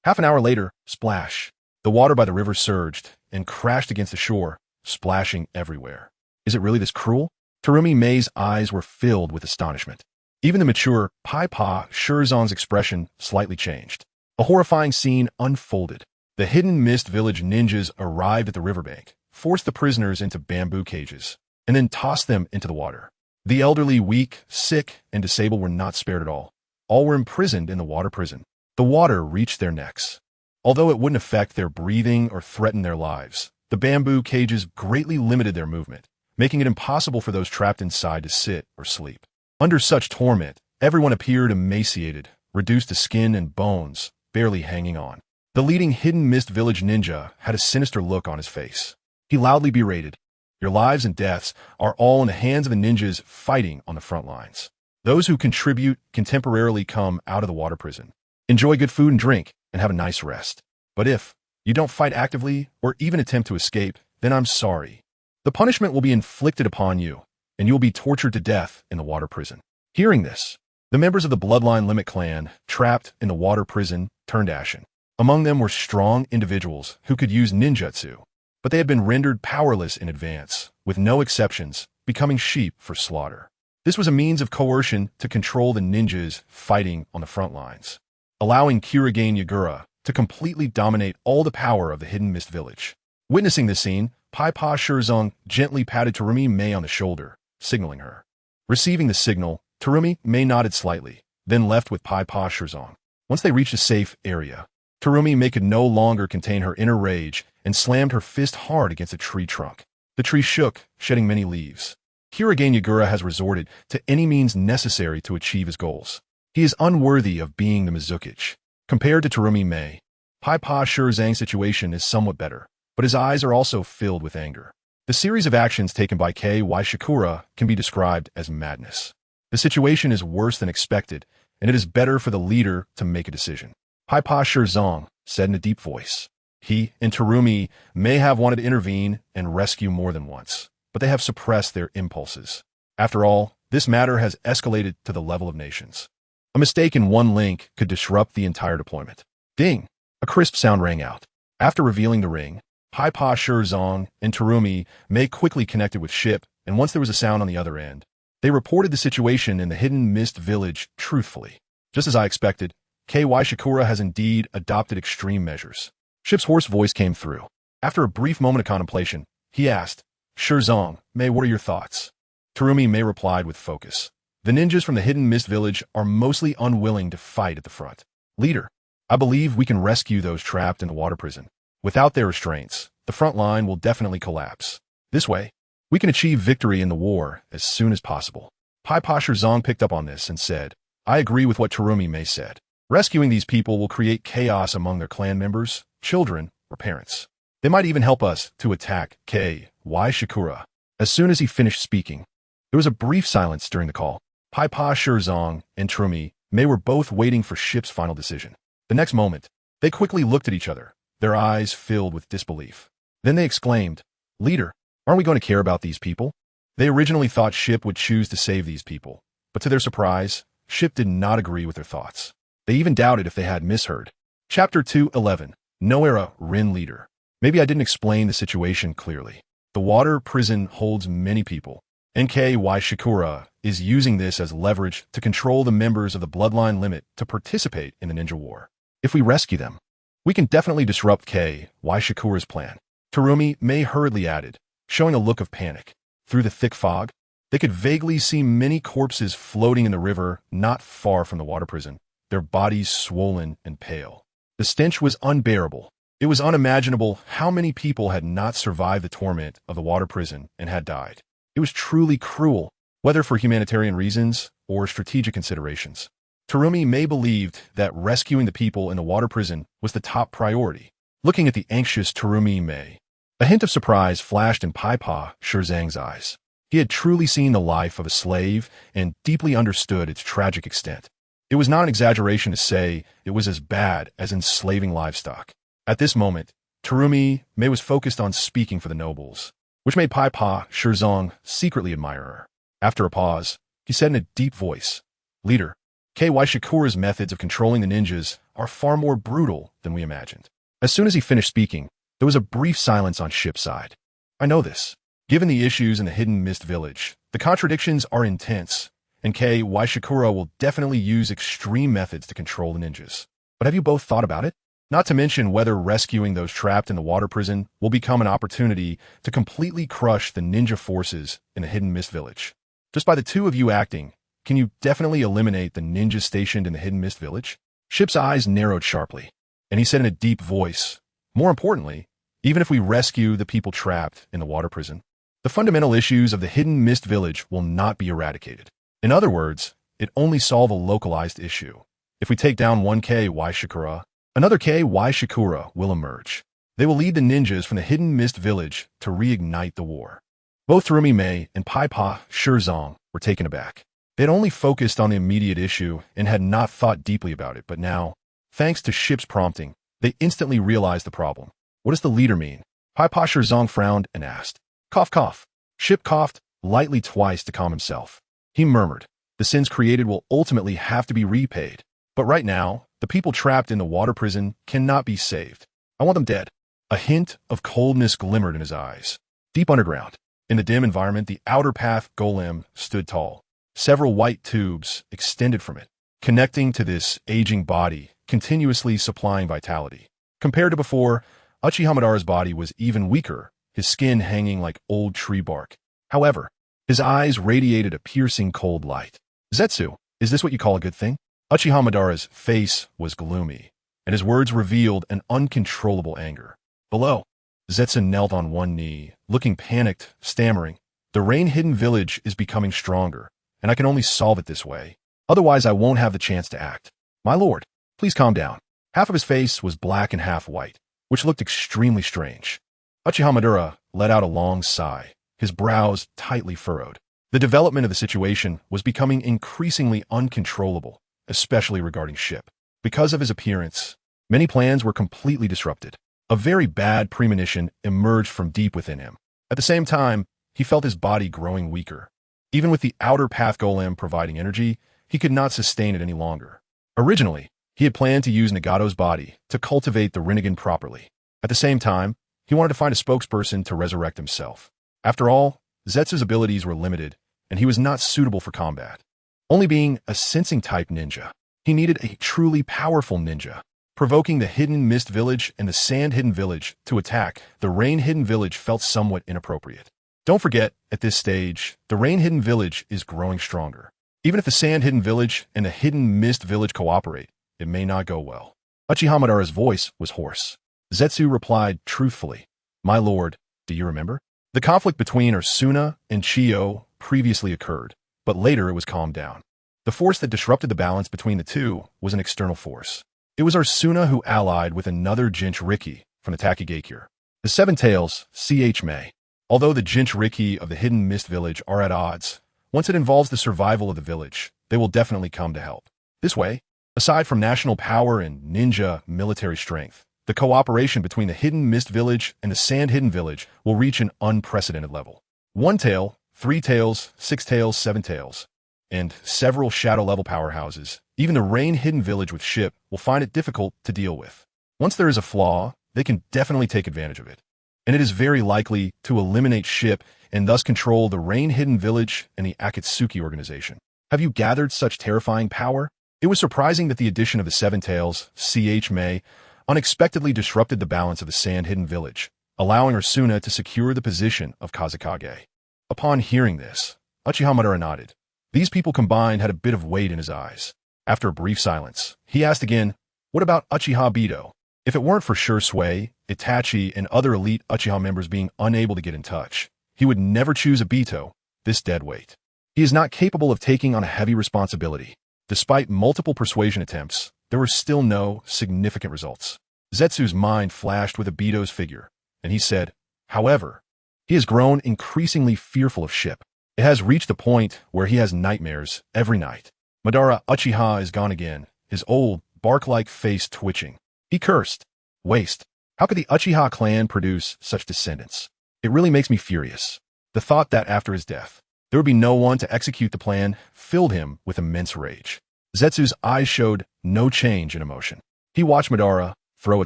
A: Half an hour later, splash! The water by the river surged and crashed against the shore, splashing everywhere. Is it really this cruel? Terumi Mai's eyes were filled with astonishment. Even the mature Paipa Shirzong's expression slightly changed. A horrifying scene unfolded. The hidden mist village ninjas arrived at the riverbank, forced the prisoners into bamboo cages, and then tossed them into the water. The elderly, weak, sick, and disabled were not spared at all. All were imprisoned in the water prison. The water reached their necks. Although it wouldn't affect their breathing or threaten their lives, the bamboo cages greatly limited their movement, making it impossible for those trapped inside to sit or sleep. Under such torment, everyone appeared emaciated, reduced to skin and bones, barely hanging on. The leading hidden mist village ninja had a sinister look on his face. He loudly berated, "Your lives and deaths are all in the hands of the ninjas fighting on the front lines. Those who contribute can temporarily come out of the water prison. Enjoy good food and drink, and have a nice rest. But if you don't fight actively or even attempt to escape, then I'm sorry. The punishment will be inflicted upon you, and you will be tortured to death in the water prison." Hearing this, the members of the Bloodline Limit clan, trapped in the water prison, turned ashen. Among them were strong individuals who could use ninjutsu, but they had been rendered powerless in advance, with no exceptions, becoming sheep for slaughter. This was a means of coercion to control the ninjas fighting on the front lines, allowing Kirigane Yagura to completely dominate all the power of the hidden mist village. Witnessing this scene, Paipa Shirzong gently patted Terumi Mai on the shoulder, signaling her. Receiving the signal, Terumi Mai nodded slightly, then left with Paipa Shirzong. Once they reached a safe area, Terumi Mai could no longer contain her inner rage and slammed her fist hard against a tree trunk. The tree shook, shedding many leaves. Kirigane Yagura has resorted to any means necessary to achieve his goals. He is unworthy of being the Mizukichi. Compared to Terumi Mai, Paipa Shirzong's situation is somewhat better, but his eyes are also filled with anger. The series of actions taken by K.Y. Shikura can be described as madness. The situation is worse than expected, and it is better for the leader to make a decision. Paipa Shirzong said in a deep voice. He and Terumi may have wanted to intervene and rescue more than once, but they have suppressed their impulses. After all, this matter has escalated to the level of nations. A mistake in one link could disrupt the entire deployment. Ding! A crisp sound rang out. After revealing the ring, Paipa Shirzong and Terumi Mai quickly connected with ship, and once there was a sound on the other end, they reported the situation in the hidden mist village truthfully. Just as I expected, K.Y. Shikura has indeed adopted extreme measures. Ship's hoarse voice came through. After a brief moment of contemplation, he asked, Shirzong, Mai, what are your thoughts? Terumi Mai replied with focus. The ninjas from the hidden mist village are mostly unwilling to fight at the front. Leader, I believe we can rescue those trapped in the water prison. Without their restraints, the front line will definitely collapse. This way, we can achieve victory in the war as soon as possible. Paipa Shirzong picked up on this and said, I agree with what Terumi Mai said. Rescuing these people will create chaos among their clan members, children, or parents. They might even help us to attack K.Y. Shikura. As soon as he finished speaking, there was a brief silence during the call. Paipa Shirzong and Terumi Mai were both waiting for Ship's final decision. The next moment, they quickly looked at each other, their eyes filled with disbelief. Then they exclaimed, Leader, aren't we going to care about these people? They originally thought Ship would choose to save these people, but to their surprise, Ship did not agree with their thoughts. They even doubted if they had misheard. Chapter 2:11. Noera Rin Leader. Maybe I didn't explain the situation clearly. The water prison holds many people. K.Y. Shikura is using this as leverage to control the members of the Bloodline Limit to participate in the ninja war. If we rescue them, we can definitely disrupt K.Y. Shikura's plan. Terumi Mai hurriedly added, showing a look of panic. Through the thick fog, they could vaguely see many corpses floating in the river not far from the water prison, their bodies swollen and pale. The stench was unbearable. It was unimaginable how many people had not survived the torment of the water prison and had died. It was truly cruel, whether for humanitarian reasons or strategic considerations. Terumi Mai believed that rescuing the people in the water prison was the top priority. looking at the anxious Terumi Mei. A hint of surprise flashed in Paipa Shirzang's eyes. He had truly seen the life of a slave and deeply understood its tragic extent. It was not an exaggeration to say it was as bad as enslaving livestock. At this moment, Terumi Mei was focused on speaking for the nobles, which made Paipa Shirzang secretly admire her. After a pause, he said in a deep voice, "Leader, K.Y. Shikura's methods of controlling the ninjas are far more brutal than we imagined." As soon as he finished speaking, there was a brief silence on Ship's side. "I know this. Given the issues in the Hidden Mist Village, the contradictions are intense, and K.Y. Shikura will definitely use extreme methods to control the ninjas. But have you both thought about it? Not to mention whether rescuing those trapped in the water prison will become an opportunity to completely crush the ninja forces in the Hidden Mist Village. Just by the two of you acting, can you definitely eliminate the ninjas stationed in the Hidden Mist Village?" Ship's eyes narrowed sharply, and he said in a deep voice, "More importantly, even if we rescue the people trapped in the water prison, the fundamental issues of the Hidden Mist Village will not be eradicated. In other words, it only solve a localized issue. If we take down one K.Y. Shikura, another K.Y. Shikura will emerge. They will lead the ninjas from the Hidden Mist Village to reignite the war." Both Terumi Mei and Paipa Shirzang were taken aback. They had only focused on the immediate issue and had not thought deeply about it, but now, thanks to Ship's prompting, they instantly realized the problem. "What does the leader mean?" Paipa Shirzang frowned and asked. "Cough, cough." Ship coughed lightly twice to calm himself. He murmured, "The sins created will ultimately have to be repaid. But right now, the people trapped in the water prison cannot be saved. I want them dead." A hint of coldness glimmered in his eyes. Deep underground, in the dim environment, the outer path golem stood tall. Several white tubes extended from it, connecting to this aging body, continuously supplying vitality. Compared to before, Uchiha Madara's body was even weaker, his skin hanging like old tree bark. However, his eyes radiated a piercing cold light. "Zetsu, is this what you call a good thing?" Uchiha Madara's face was gloomy, and his words revealed an uncontrollable anger. Below, Zetsu knelt on one knee, looking panicked, stammering. "The rain-hidden village is becoming stronger, and I can only solve it this way. Otherwise, I won't have the chance to act. My lord, please calm down." Half of his face was black and half white, which looked extremely strange. Uchiha Madara let out a long sigh, his brows tightly furrowed. The development of the situation was becoming increasingly uncontrollable, especially regarding Ship. Because of his appearance, many plans were completely disrupted. A very bad premonition emerged from deep within him. At the same time, he felt his body growing weaker. Even with the outer path golem providing energy, he could not sustain it any longer. Originally, he had planned to use Nagato's body to cultivate the Rinnegan properly. At the same time, he wanted to find a spokesperson to resurrect himself. After all, Zetsu's abilities were limited, and he was not suitable for combat. Only being a sensing-type ninja, he needed a truly powerful ninja. Provoking the Hidden Mist Village and the Sand Hidden Village to attack the Rain Hidden Village felt somewhat inappropriate. Don't forget, at this stage, the Rain Hidden Village is growing stronger. Even if the Sand Hidden Village and the Hidden Mist Village cooperate, it may not go well. Uchiha Madara's voice was hoarse. Zetsu replied truthfully, "My lord, do you remember? The conflict between Ursuna and Chiyo previously occurred, but later it was calmed down. The force that disrupted the balance between the two was an external force. It was Ursuna who allied with another Jinchuriki from the Takigakure, the Seven Tails, C.H. May. Although the Jinchuriki of the Hidden Mist Village are at odds, once it involves the survival of the village, they will definitely come to help. This way, aside from national power and ninja military strength, the cooperation between the Hidden Mist Village and the Sand Hidden Village will reach an unprecedented level. One tail, 3 tails, 6 tails, 7 tails, and several shadow-level powerhouses. Even the Rain Hidden Village with Ship will find it difficult to deal with. Once there is a flaw, they can definitely take advantage of it. And it is very likely to eliminate Ship and thus control the Rain Hidden Village and the Akatsuki organization. Have you gathered such terrifying power? It was surprising that the addition of the Seven Tails, C.H. May, unexpectedly disrupted the balance of the Sand Hidden Village, allowing Ursuna to secure the position of Kazekage. Upon hearing this, Uchiha Madara nodded. These people combined had a bit of weight in his eyes. After a brief silence, he asked again, "What about Uchiha Bito? If it weren't for Shursui, Itachi, and other elite Uchiha members being unable to get in touch, he would never choose a Bito, this deadweight. He is not capable of taking on a heavy responsibility. Despite multiple persuasion attempts, there were still no significant results. Zetsu's mind flashed with Obito's figure, and he said, however, he has grown increasingly fearful of ship. It has reached the point where he has nightmares every night. Madara Uchiha is gone again, his old, bark-like face twitching. He cursed. Waste. How could the Uchiha clan produce such descendants? It really makes me furious. The thought that after his death, there would be no one to execute the plan filled him with immense rage. Zetsu's eyes showed no change in emotion. He watched Madara throw a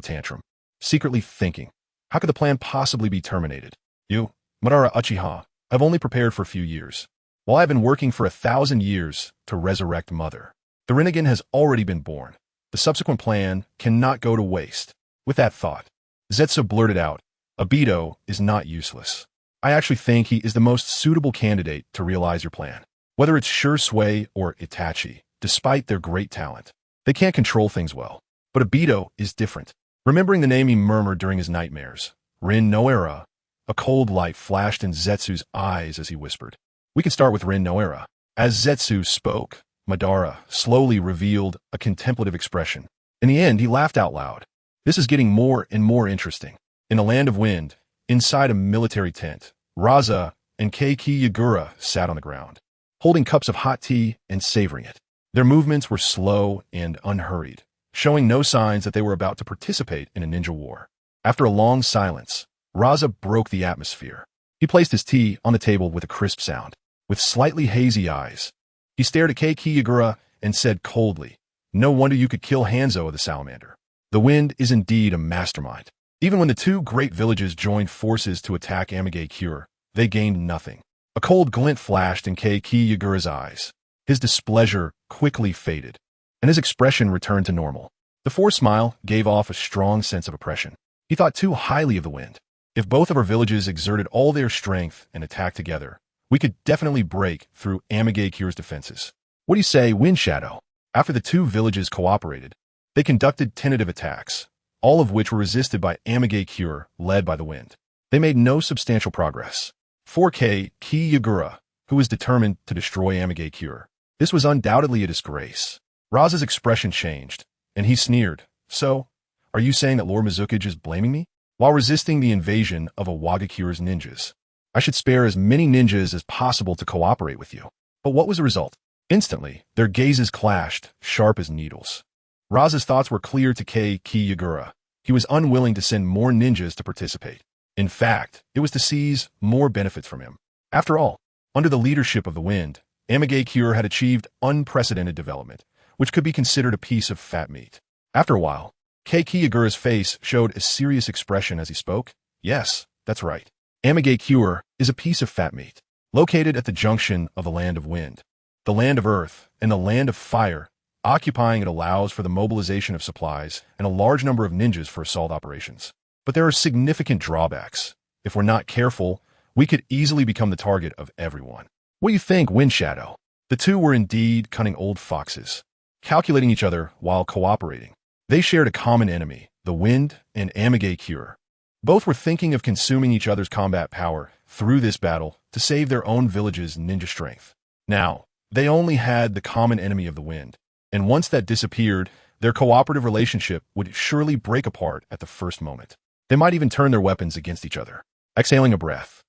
A: tantrum, secretly thinking, how could the plan possibly be terminated? You, Madara Uchiha, I've only prepared for a few years, while I've been working for 1,000 years to resurrect Mother. The Rinnegan has already been born. The subsequent plan cannot go to waste. With that thought, Zetsu blurted out, Obito is not useless. I actually think he is the most suitable candidate to realize your plan. Whether it's Shursui or Itachi, despite their great talent, they can't control things well. But Obito is different. Remembering the name he murmured during his nightmares, Rin Noera, a cold light flashed in Zetsu's eyes as he whispered, we can start with Rin Noera. As Zetsu spoke, Madara slowly revealed a contemplative expression. In the end, he laughed out loud. This is getting more and more interesting. In the land of wind, inside a military tent, Raza and Keiki Yagura sat on the ground, holding cups of hot tea and savoring it. Their movements were slow and unhurried, showing no signs that they were about to participate in a ninja war. After a long silence, Raza broke the atmosphere. He placed his tea on the table with a crisp sound. With slightly hazy eyes, he stared at Keiki Yagura and said coldly, no wonder you could kill Hanzo the Salamander. The wind is indeed a mastermind. Even when the two great villages joined forces to attack Amage Cure, they gained nothing. A cold glint flashed in Keiki Yagura's eyes. His displeasure quickly faded, and his expression returned to normal. The forced smile gave off a strong sense of oppression. He thought too highly of the wind. If both of our villages exerted all their strength and attacked together, we could definitely break through Amage Cure's defenses. What do you say, Wind Shadow? After the two villages cooperated, they conducted tentative attacks, all of which were resisted by Amage Cure, led by the wind. They made no substantial progress. 4K Ki Yagura, who was determined to destroy Amage Cure. This was undoubtedly a disgrace. Raza's expression changed, and he sneered. So, are you saying that Lord Mizukage is blaming me? While resisting the invasion of Awagakure's ninjas, I should spare as many ninjas as possible to cooperate with you. But what was the result? Instantly, their gazes clashed, sharp as needles. Raza's thoughts were clear to Ki Yagura. He was unwilling to send more ninjas to participate. In fact, it was to seize more benefits from him. After all, under the leadership of the wind, Amage Cure had achieved unprecedented development, which could be considered a piece of fat meat. After a while, Keiki Yagura's face showed a serious expression as he spoke. Yes, that's right. Amage Cure is a piece of fat meat, located at the junction of the land of wind, the land of earth, and the land of fire. Occupying it allows for the mobilization of supplies and a large number of ninjas for assault operations. But there are significant drawbacks. If we're not careful, we could easily become the target of everyone. What do you think, Wind Shadow? The two were indeed cunning old foxes, calculating each other while cooperating. They shared a common enemy, the wind and Amage Cure. Both were thinking of consuming each other's combat power through this battle to save their own village's ninja strength. Now, they only had the common enemy of the wind, and once that disappeared, their cooperative relationship would surely break apart at the first moment. They might even turn their weapons against each other. Exhaling a breath,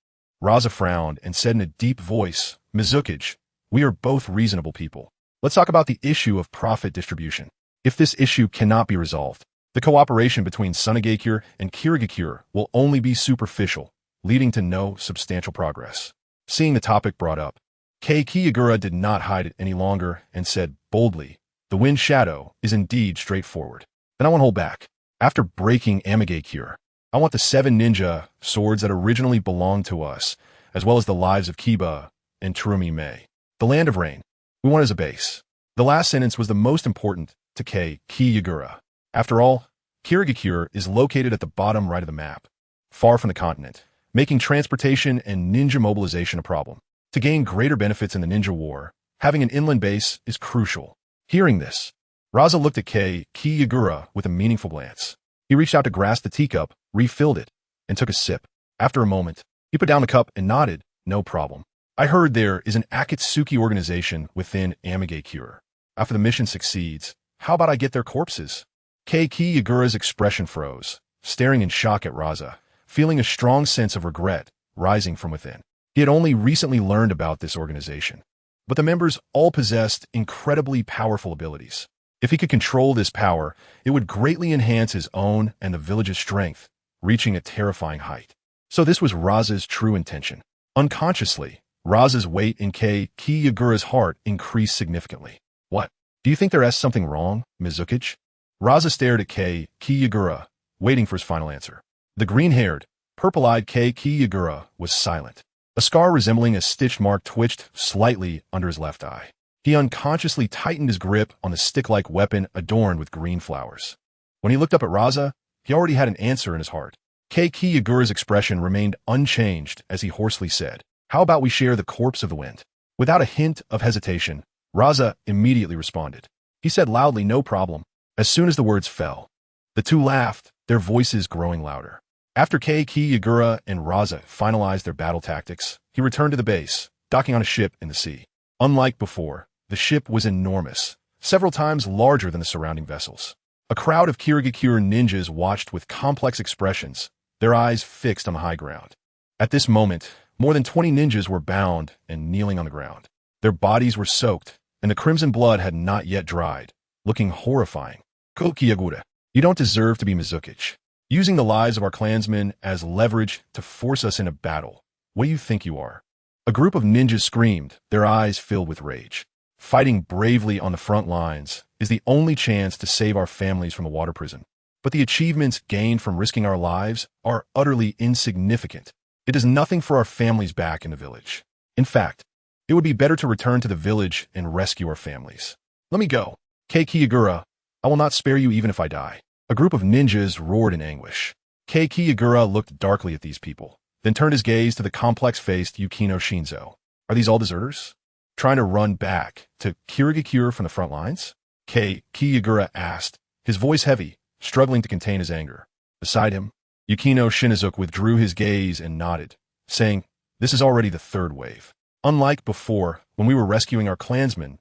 A: Raza frowned and said in a deep voice, Mizukage, we are both reasonable people. Let's talk about the issue of profit distribution. If this issue cannot be resolved, the cooperation between Sunagakure and Kirigakure will only be superficial, leading to no substantial progress. Seeing the topic brought up, Keiki Yagura did not hide it any longer and said boldly, the Wind Shadow is indeed straightforward. Then I won't hold back. After breaking Amage Cure, I want the 7 ninja swords that originally belonged to us, as well as the lives of Kiba and Turumi Mei. The land of rain. We want as a base. The last sentence was the most important to Keiki Yagura. After all, Kirigakure is located at the bottom right of the map, far from the continent, making transportation and ninja mobilization a problem. To gain greater benefits in the ninja war, having an inland base is crucial. Hearing this, Raza looked at Keiki Yagura with a meaningful glance. He reached out to grasp the teacup, refilled it, and took a sip. After a moment, he put down the cup and nodded, no problem. I heard there is an Akatsuki organization within Amage Cure. After the mission succeeds, how about I get their corpses? Keiki Yagura's expression froze, staring in shock at Raza, feeling a strong sense of regret rising from within. He had only recently learned about this organization, but the members all possessed incredibly powerful abilities. If he could control this power, it would greatly enhance his own and the village's strength, reaching a terrifying height. So this was Raza's true intention. Unconsciously, Raza's weight in Keiki Yagura's heart increased significantly. What? Do you think there is something wrong, Mizukichi? Raza stared at Keiki Yagura, waiting for his final answer. The green-haired, purple-eyed Keiki Yagura was silent. A scar resembling a stitch mark twitched slightly under his left eye. He unconsciously tightened his grip on the stick-like weapon adorned with green flowers. When he looked up at Raza, he already had an answer in his heart. Keiki Yagura's expression remained unchanged as he hoarsely said, "How about we share the corpse of the wind?" Without a hint of hesitation, Raza immediately responded. He said loudly, "No problem." As soon as the words fell, the two laughed, their voices growing louder. After Keiki Yagura and Raza finalized their battle tactics, he returned to the base, docking on a ship in the sea. Unlike before, the ship was enormous, several times larger than the surrounding vessels. A crowd of Kirigakure ninjas watched with complex expressions, their eyes fixed on the high ground. At this moment, more than 20 ninjas were bound and kneeling on the ground. Their bodies were soaked, and the crimson blood had not yet dried, looking horrifying. Keiki Yagura, you don't deserve to be Mizukichi. Using the lives of our clansmen as leverage to force us in a battle. What do you think you are? A group of ninjas screamed, their eyes filled with rage. Fighting bravely on the front lines is the only chance to save our families from a water prison. But the achievements gained from risking our lives are utterly insignificant. It does nothing for our families back in the village. In fact, it would be better to return to the village and rescue our families. Let me go. Keiki Yagura, I will not spare you even if I die. A group of ninjas roared in anguish. Keiki Yagura looked darkly at these people, then turned his gaze to the complex-faced Yukino Shinzo. Are these all deserters? Trying to run back to Kirigakure from the front lines? Keiki Yagura asked, his voice heavy, struggling to contain his anger. Beside him, Yukino Shinizuki withdrew his gaze and nodded, saying, "This is already the third wave. Unlike before, when we were rescuing our clansmen,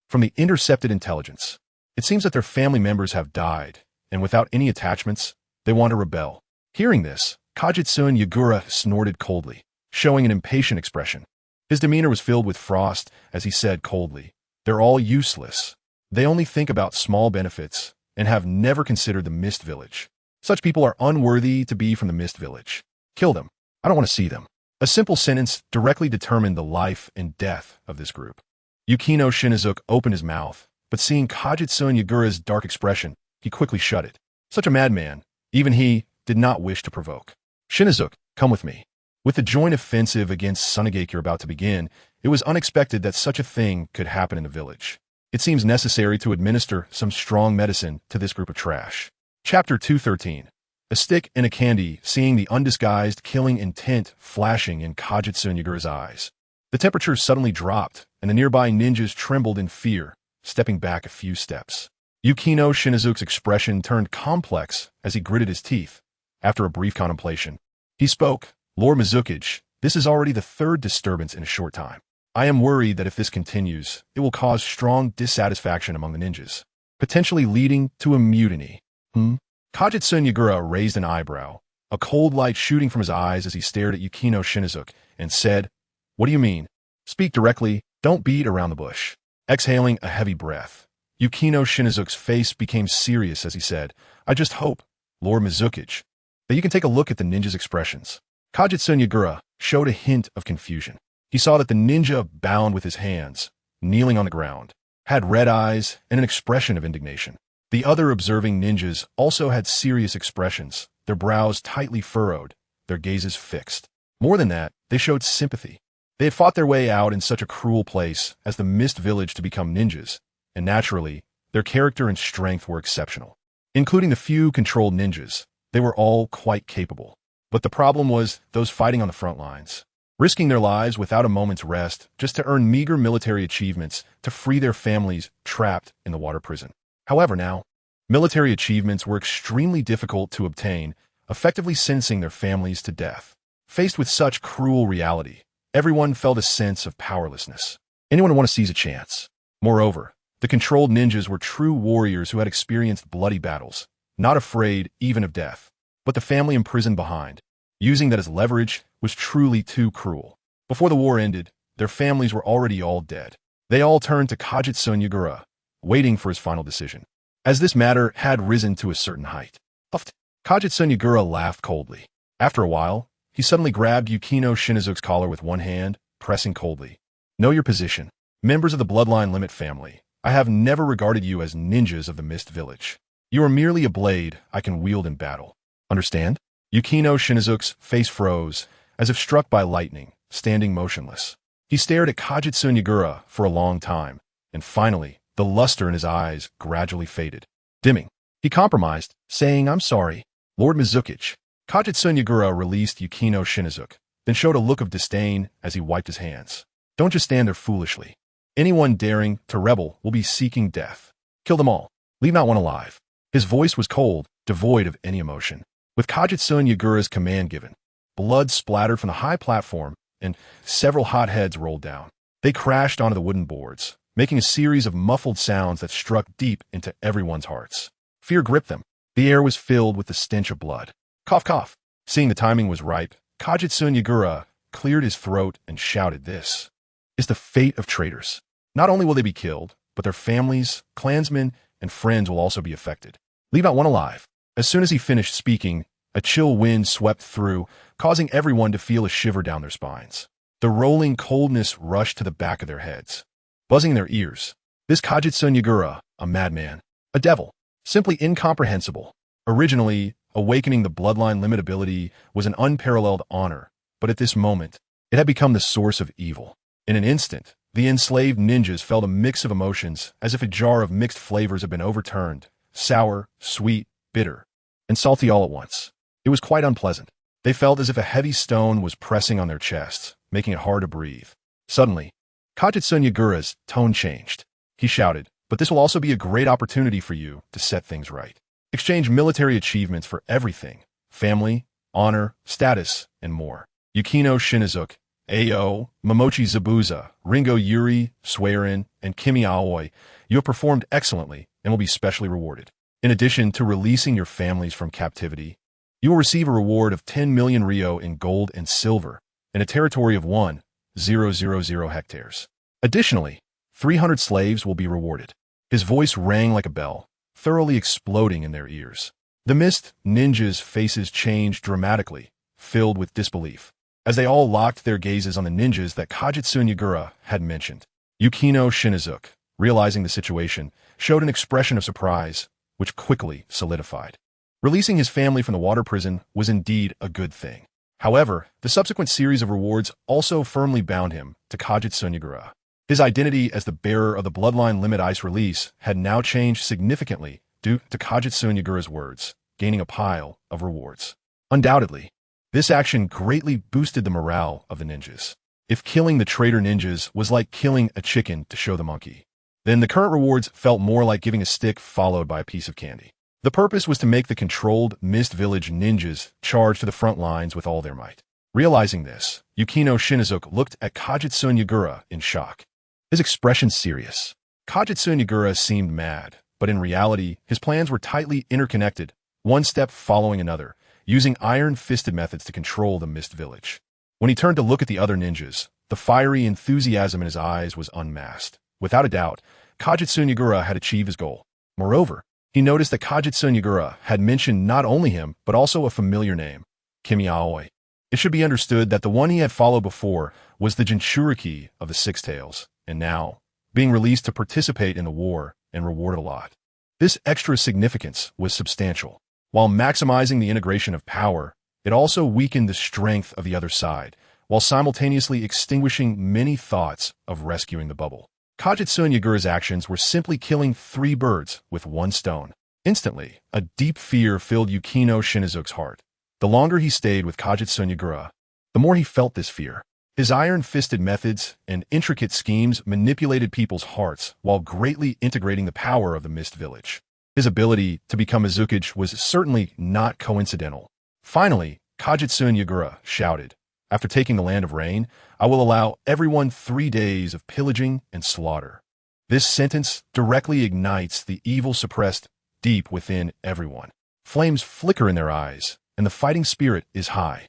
A: from the intercepted intelligence. It seems that their family members have died, and without any attachments, they want to rebel." Hearing this, Kajitsun Yagura snorted coldly, showing an impatient expression. His demeanor was filled with frost as he said coldly, "They're all useless. They only think about small benefits and have never considered the Mist Village. Such people are unworthy to be from the Mist Village. Kill them. I don't want to see them." A simple sentence directly determined the life and death of this group. Yukino Shinizuki opened his mouth, but seeing Kajitsun Yagura's dark expression, he quickly shut it. Such a madman, even he, did not wish to provoke. "Shinizuki, come with me." With the joint offensive against Sunagakure about to begin, it was unexpected that such a thing could happen in the village. It seems necessary to administer some strong medicine to this group of trash. Chapter 213. A stick and a candy, seeing the undisguised killing intent flashing in Kajitsun Yagura's eyes. The temperature suddenly dropped, and the nearby ninjas trembled in fear, stepping back a few steps. Yukino Shinizuki's expression turned complex as he gritted his teeth. After a brief contemplation, he spoke, "Lord Mizukichi, this is already the third disturbance in a short time. I am worried that if this continues, it will cause strong dissatisfaction among the ninjas, potentially leading to a mutiny." Kajitsun Yagura raised an eyebrow, a cold light shooting from his eyes as he stared at Yukino Shinizuki, and said, "What do you mean? Speak directly, don't beat around the bush." Exhaling a heavy breath, Yukino Shinizuki's face became serious as he said, "I just hope, Lord Mizukichi, that you can take a look at the ninja's expressions." Kajitsun Yagura showed a hint of confusion. He saw that the ninja bound with his hands, kneeling on the ground, had red eyes and an expression of indignation. The other observing ninjas also had serious expressions, their brows tightly furrowed, their gazes fixed. More than that, they showed sympathy. They had fought their way out in such a cruel place as the Mist Village to become ninjas, and naturally, their character and strength were exceptional. Including the few controlled ninjas, they were all quite capable. But the problem was those fighting on the front lines, risking their lives without a moment's rest just to earn meager military achievements to free their families trapped in the water prison. However now, military achievements were extremely difficult to obtain, effectively sentencing their families to death. Faced with such cruel reality, everyone felt a sense of powerlessness. Anyone would want to seize a chance. Moreover, The controlled ninjas were true warriors who had experienced bloody battles, not afraid even of death. But the family imprisoned behind, using that as leverage, was truly too cruel. Before the war ended, their families were already all dead. They all turned to Kajitsu Yagura, waiting for his final decision. As this matter had risen to a certain height, Kajitsu Yagura laughed coldly. After a while, he suddenly grabbed Yukino Shinazuke's collar with one hand, pressing coldly. Know your position. Members of the Bloodline Limit family, I have never regarded you as ninjas of the Mist Village. You are merely a blade I can wield in battle. Understand? Yukino Shinazuke's face froze, as if struck by lightning, standing motionless. He stared at Kajitsu Yagura for a long time, and finally, the luster in his eyes gradually faded. Dimming, he compromised, saying, I'm sorry, Lord Mizukichi. Kajitsu Yagura released Yukino Shinazuke, then showed a look of disdain as he wiped his hands. Don't just stand there foolishly. Anyone daring to rebel will be seeking death. Kill them all. Leave not one alive. His voice was cold, devoid of any emotion. With Kajitsu Yagura's command given, blood splattered from the high platform, and several hot heads rolled down. They crashed onto the wooden boards, making a series of muffled sounds that struck deep into everyone's hearts. Fear gripped them. The air was filled with the stench of blood. Cough, cough. Seeing the timing was ripe, Kajitsu Yagura cleared his throat and shouted, This is the fate of traitors. Not only will they be killed, but their families, clansmen, and friends will also be affected. Leave not one alive. As soon as he finished speaking, a chill wind swept through, causing everyone to feel a shiver down their spines. The rolling coldness rushed to the back of their heads, buzzing in their ears. This Kajitsu Yagura, a madman, a devil, simply incomprehensible. Originally, awakening the Bloodline Limit ability was an unparalleled honor, but at this moment, it had become the source of evil. In an instant, the enslaved ninjas felt a mix of emotions as if a jar of mixed flavors had been overturned, sour, sweet, bitter, and salty all at once. It was quite unpleasant. They felt as if a heavy stone was pressing on their chests, making it hard to breathe. Suddenly, Kajitsu Yagura's tone changed. He shouted, But this will also be a great opportunity for you to set things right. Exchange military achievements for everything, family, honor, status, and more. Yukino Shinazuke, Ao, Momochi Zabuza, Ringo Yuri, Swearin, and Kimi Aoi, you have performed excellently and will be specially rewarded. In addition to releasing your families from captivity, you will receive a reward of 10 million Ryo in gold and silver and a territory of 1,000 hectares. Additionally, 300 slaves will be rewarded. His voice rang like a bell, thoroughly exploding in their ears. The Mist ninjas' faces changed dramatically, filled with disbelief, as they all locked their gazes on the ninjas that Kajitsu Yagura had mentioned. Yukino Shinazuke, realizing the situation, showed an expression of surprise, which quickly solidified. Releasing his family from the water prison was indeed a good thing. However, the subsequent series of rewards also firmly bound him to Kajitsu Yagura. His identity as the bearer of the Bloodline Limit Ice release had now changed significantly due to Kajitsu Yagura's words, gaining a pile of rewards. Undoubtedly, this action greatly boosted the morale of the ninjas. If killing the traitor ninjas was like killing a chicken to show the monkey, then the current rewards felt more like giving a stick followed by a piece of candy. The purpose was to make the controlled Mist Village ninjas charge to the front lines with all their might. Realizing this, Yukino Shinazuke looked at Kajitsu Yagura in shock. His expression serious. Kajitsu Yagura seemed mad, but in reality, his plans were tightly interconnected, one step following another, using iron-fisted methods to control the Mist Village. When he turned to look at the other ninjas, the fiery enthusiasm in his eyes was unmasked. Without a doubt, Kajitsu Yagura had achieved his goal. Moreover, he noticed that Kajitsu Yagura had mentioned not only him, but also a familiar name, Kimi Aoi. It should be understood that the one he had followed before was the Jinchuriki of the Six Tails, and now, being released to participate in the war and rewarded a lot. This extra significance was substantial. While maximizing the integration of power, it also weakened the strength of the other side, while simultaneously extinguishing many thoughts of rescuing the bubble. Kajitsu Yagura's actions were simply killing 3 birds with 1 stone. Instantly, a deep fear filled Yukino Shinazuke's heart. The longer he stayed with Kajitsu Yagura, the more he felt this fear. His iron-fisted methods and intricate schemes manipulated people's hearts while greatly integrating the power of the Mist Village. His ability to become Mizukichi was certainly not coincidental. Finally, Kajitsu Yagura shouted, After taking the Land of Rain, I will allow everyone 3 days of pillaging and slaughter. This sentence directly ignites the evil suppressed deep within everyone. Flames flicker in their eyes, and the fighting spirit is high.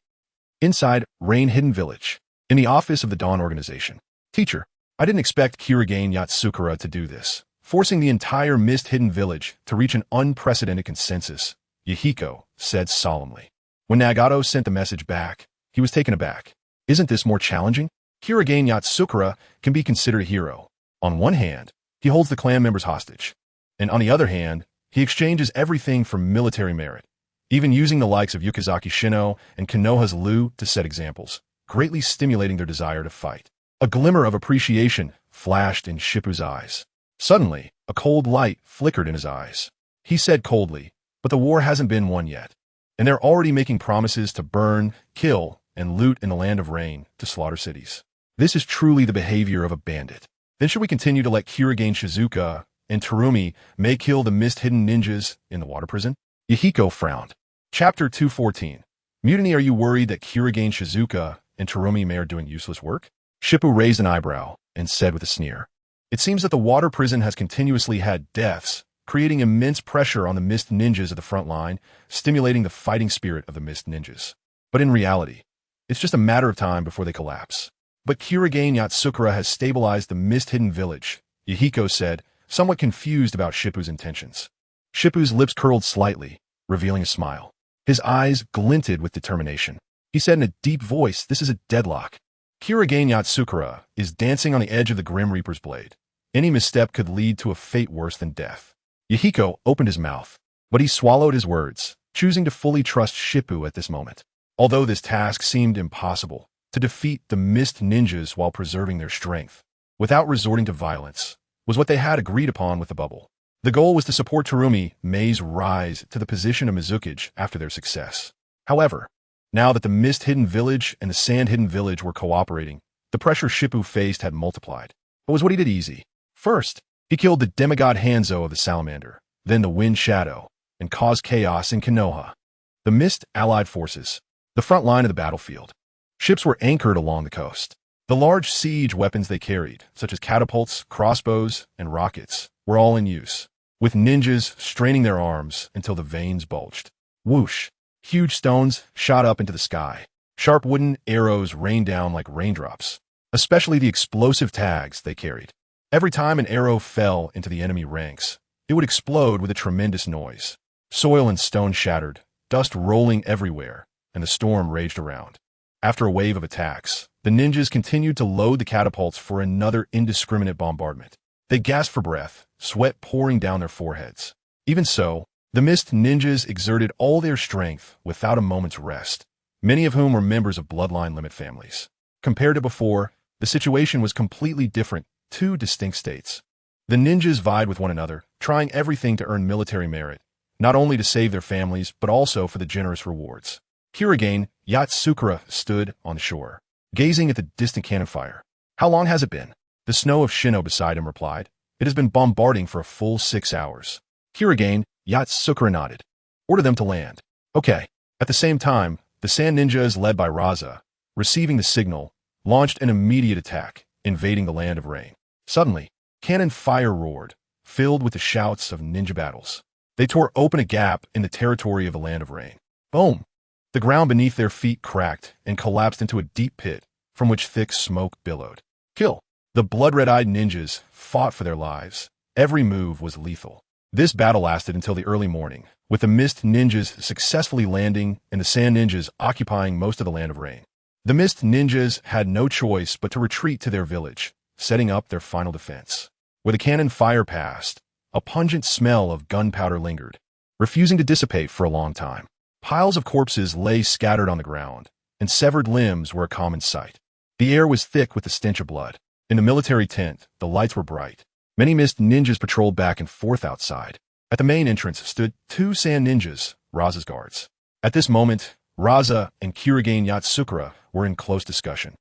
A: Inside Rain Hidden Village, in the office of the Dawn Organization. Teacher, I didn't expect Kirigane Yatsukura to do this, forcing the entire Mist Hidden Village to reach an unprecedented consensus, Yahiko said solemnly. When Nagato sent the message back, he was taken aback. Isn't this more challenging? Kirigane Yatsukura can be considered a hero. On one hand, he holds the clan members hostage, and on the other hand, he exchanges everything for military merit, even using the likes of Yukizaki Shino and Konoha's Lu to set examples, greatly stimulating their desire to fight. A glimmer of appreciation flashed in Shippu's eyes. Suddenly, a cold light flickered in his eyes. He said coldly, but the war hasn't been won yet, and they're already making promises to burn, kill, and loot in the Land of Rain to slaughter cities. This is truly the behavior of a bandit. Then should we continue to let Kirigane Shizuka and Terumi may kill the mist-hidden ninjas in the water prison? Yahiko frowned. Chapter 214. Mutiny. Are you worried that Kirigane Shizuka and Terumi may are doing useless work? Shippu raised an eyebrow and said with a sneer. It seems that the water prison has continuously had deaths, creating immense pressure on the mist ninjas at the front line, stimulating the fighting spirit of the mist ninjas. But in reality, it's just a matter of time before they collapse. But Kirigane Yatsukura has stabilized the mist-hidden village, Yahiko said, somewhat confused about Shippu's intentions. Shippu's lips curled slightly, revealing a smile. His eyes glinted with determination. He said in a deep voice, this is a deadlock. Kirigane Yatsukura is dancing on the edge of the Grim Reaper's blade. Any misstep could lead to a fate worse than death. Yahiko opened his mouth, but he swallowed his words, choosing to fully trust Shippu at this moment. Although this task seemed impossible, to defeat the mist ninjas while preserving their strength, without resorting to violence, was what they had agreed upon with the bubble. The goal was to support Terumi Mei's rise to the position of Mizukage after their success. However, now that the mist-hidden village and the sand-hidden village were cooperating, the pressure Shippu faced had multiplied. But was what he did easy? First, he killed the demigod Hanzo of the Salamander, then the Wind Shadow, and caused chaos in Konoha. The mist allied forces, the front line of the battlefield. Ships were anchored along the coast. The large siege weapons they carried, such as catapults, crossbows, and rockets, were all in use, with ninjas straining their arms until the veins bulged. Whoosh! Huge stones shot up into the sky. Sharp wooden arrows rained down like raindrops, especially the explosive tags they carried. Every time an arrow fell into the enemy ranks, it would explode with a tremendous noise. Soil and stone shattered, dust rolling everywhere, and the storm raged around. After a wave of attacks, the ninjas continued to load the catapults for another indiscriminate bombardment. They gasped for breath, sweat pouring down their foreheads. Even so, the mist ninjas exerted all their strength without a moment's rest, many of whom were members of bloodline limit families. Compared to before, the situation was completely different, two distinct states. The ninjas vied with one another, trying everything to earn military merit, not only to save their families, but also for the generous rewards. Kirigane Yatsukura stood on the shore, gazing at the distant cannon fire. How long has it been? The snow of Shino beside him replied. It has been bombarding for a full 6 hours. Kirigane Yatsukura nodded. Order them to land. Okay. At the same time, the Sand Ninjas, led by Raza, receiving the signal, launched an immediate attack, invading the Land of Rain. Suddenly, cannon fire roared, filled with the shouts of ninja battles. They tore open a gap in the territory of the Land of Rain. Boom! The ground beneath their feet cracked and collapsed into a deep pit, from which thick smoke billowed. Kill! The blood-red-eyed ninjas fought for their lives. Every move was lethal. This battle lasted until the early morning, with the Mist Ninjas successfully landing and the Sand Ninjas occupying most of the Land of Rain. The Mist Ninjas had no choice but to retreat to their village, setting up their final defense. Where the cannon fire passed, a pungent smell of gunpowder lingered, refusing to dissipate for a long time. Piles of corpses lay scattered on the ground, and severed limbs were a common sight. The air was thick with the stench of blood. In the military tent, the lights were bright. Many Mist Ninjas patrolled back and forth outside. At the main entrance stood 2 Sand Ninjas, Raza's guards. At this moment, Raza and Kirigane Yatsukura were in close discussion.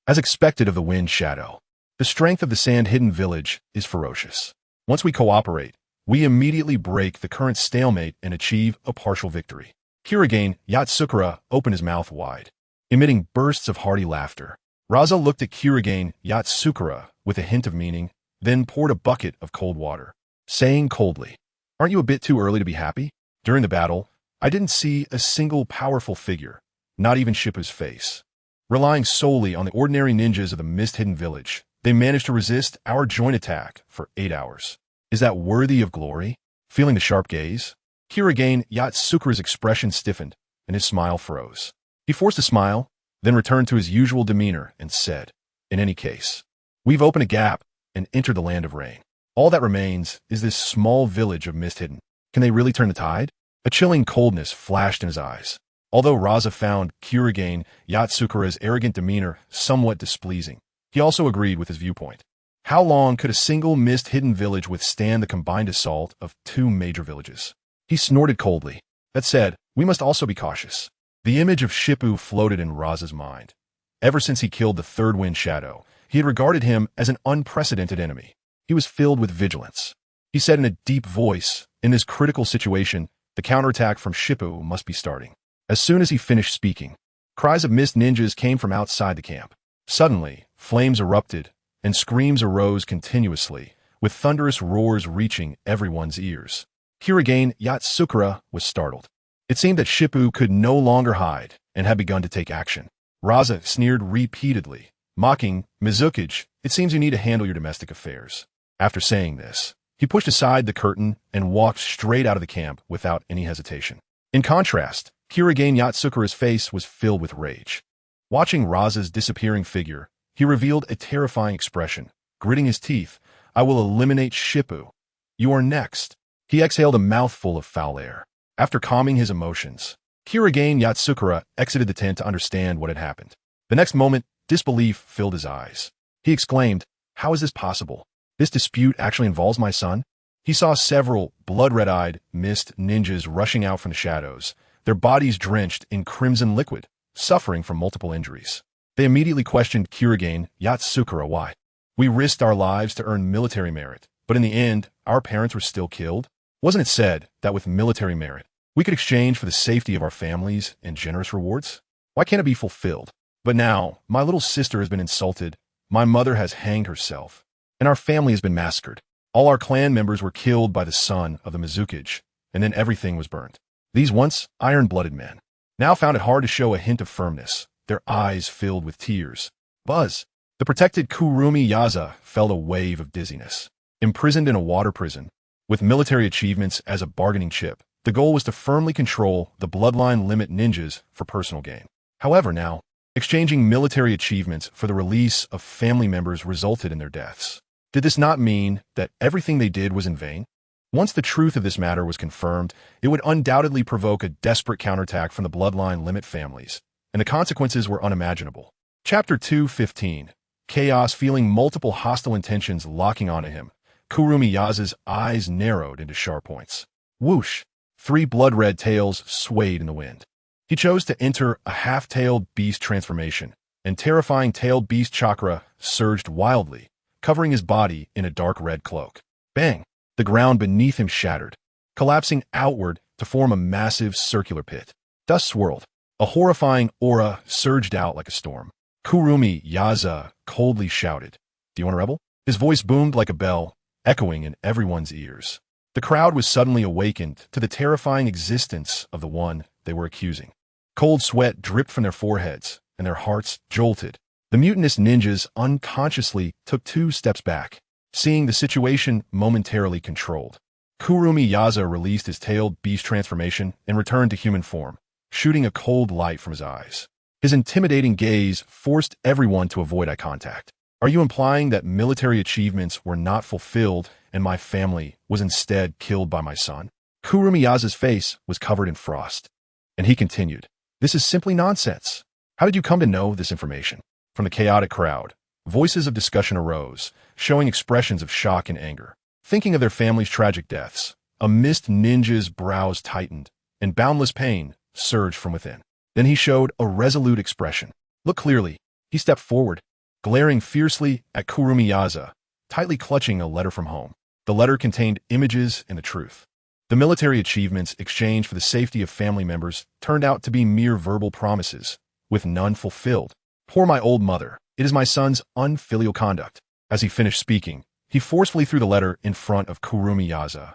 A: As expected of the Wind Shadow, the strength of the Sand-Hidden Village is ferocious. Once we cooperate, we immediately break the current stalemate and achieve a partial victory. Kirigane Yatsukura opened his mouth wide, emitting bursts of hearty laughter. Raza looked at Kirigane Yatsukura with a hint of meaning, then poured a bucket of cold water, saying coldly, "Aren't you a bit too early to be happy?" During the battle, I didn't see a single powerful figure, not even Shippu's face. Relying solely on the ordinary ninjas of the mist-hidden village, they managed to resist our joint attack for 8 hours. Is that worthy of glory? Feeling the sharp gaze, Kirigane Yatsukura's expression stiffened, and his smile froze. He forced a smile, then returned to his usual demeanor and said, "In any case, we've opened a gap and entered the land of rain. All that remains is this small village of mist-hidden. Can they really turn the tide?" A chilling coldness flashed in his eyes. Although Raza found Kirigane Yatsukura's arrogant demeanor somewhat displeasing, he also agreed with his viewpoint. How long could a single mist-hidden village withstand the combined assault of 2 major villages? He snorted coldly. That said, we must also be cautious. The image of Shippu floated in Raza's mind. Ever since he killed the Third Wind Shadow, he had regarded him as an unprecedented enemy. He was filled with vigilance. He said in a deep voice, "In this critical situation, the counterattack from Shippu must be starting." As soon as he finished speaking, cries of mist ninjas came from outside the camp. Suddenly, flames erupted, and screams arose continuously, with thunderous roars reaching everyone's ears. Kirigane Yatsukura was startled. It seemed that Shippu could no longer hide and had begun to take action. Raza sneered repeatedly, mocking, "Mizukage, it seems you need to handle your domestic affairs." After saying this, he pushed aside the curtain and walked straight out of the camp without any hesitation. In contrast, Kirigane Yatsukura's face was filled with rage. Watching Raza's disappearing figure, he revealed a terrifying expression. Gritting his teeth, "I will eliminate Shippu. You are next." He exhaled a mouthful of foul air. After calming his emotions, Kirigane Yatsukura exited the tent to understand what had happened. The next moment, disbelief filled his eyes. He exclaimed, "How is this possible? This dispute actually involves my son?" He saw several blood-red-eyed mist ninjas rushing out from the shadows, their bodies drenched in crimson liquid, suffering from multiple injuries. They immediately questioned Kirigane Yatsukura why. "We risked our lives to earn military merit, but in the end, our parents were still killed. Wasn't it said that with military merit, we could exchange for the safety of our families and generous rewards? Why can't it be fulfilled? But now, my little sister has been insulted, my mother has hanged herself, and our family has been massacred. All our clan members were killed by the son of the Mizukage, and then everything was burnt. These once iron-blooded men now found it hard to show a hint of firmness, their eyes filled with tears. Buzz! The protected Kurumi Yaza felt a wave of dizziness. Imprisoned in a water prison, with military achievements as a bargaining chip, the goal was to firmly control the bloodline limit ninjas for personal gain. However, now, exchanging military achievements for the release of family members resulted in their deaths. Did this not mean that everything they did was in vain? Once the truth of this matter was confirmed, it would undoubtedly provoke a desperate counterattack from the bloodline limit families, and the consequences were unimaginable. Chapter 2:15. Chaos. Feeling multiple hostile intentions locking onto him, Kurumi Yaza's eyes narrowed into sharp points. Whoosh! 3 blood-red tails swayed in the wind. He chose to enter a half-tailed beast transformation, and terrifying tailed beast chakra surged wildly, covering his body in a dark red cloak. Bang! The ground beneath him shattered, collapsing outward to form a massive circular pit. Dust swirled. A horrifying aura surged out like a storm. Kurumi Yaza coldly shouted, "Do you want a rebel?" His voice boomed like a bell, echoing in everyone's ears. The crowd was suddenly awakened to the terrifying existence of the one they were accusing. Cold sweat dripped from their foreheads, and their hearts jolted. The mutinous ninjas unconsciously took 2 steps back, seeing the situation momentarily controlled. Kurumi Yaza released his tailed beast transformation and returned to human form, shooting a cold light from his eyes. His intimidating gaze forced everyone to avoid eye contact. "Are you implying that military achievements were not fulfilled and my family was instead killed by my son?" Kurumi Yaza's face was covered in frost, and he continued, "This is simply nonsense. How did you come to know this information?" From the chaotic crowd, voices of discussion arose, showing expressions of shock and anger. Thinking of their family's tragic deaths, a mist ninja's brows tightened, and boundless pain surged from within. Then he showed a resolute expression. "Look clearly." He stepped forward, glaring fiercely at Kurumi Yaza, tightly clutching a letter from home. The letter contained images and the truth. The military achievements exchanged for the safety of family members turned out to be mere verbal promises, with none fulfilled. "Poor my old mother. It is my son's unfilial conduct." As he finished speaking, He forcefully threw the letter in front of Kurumi Yaza.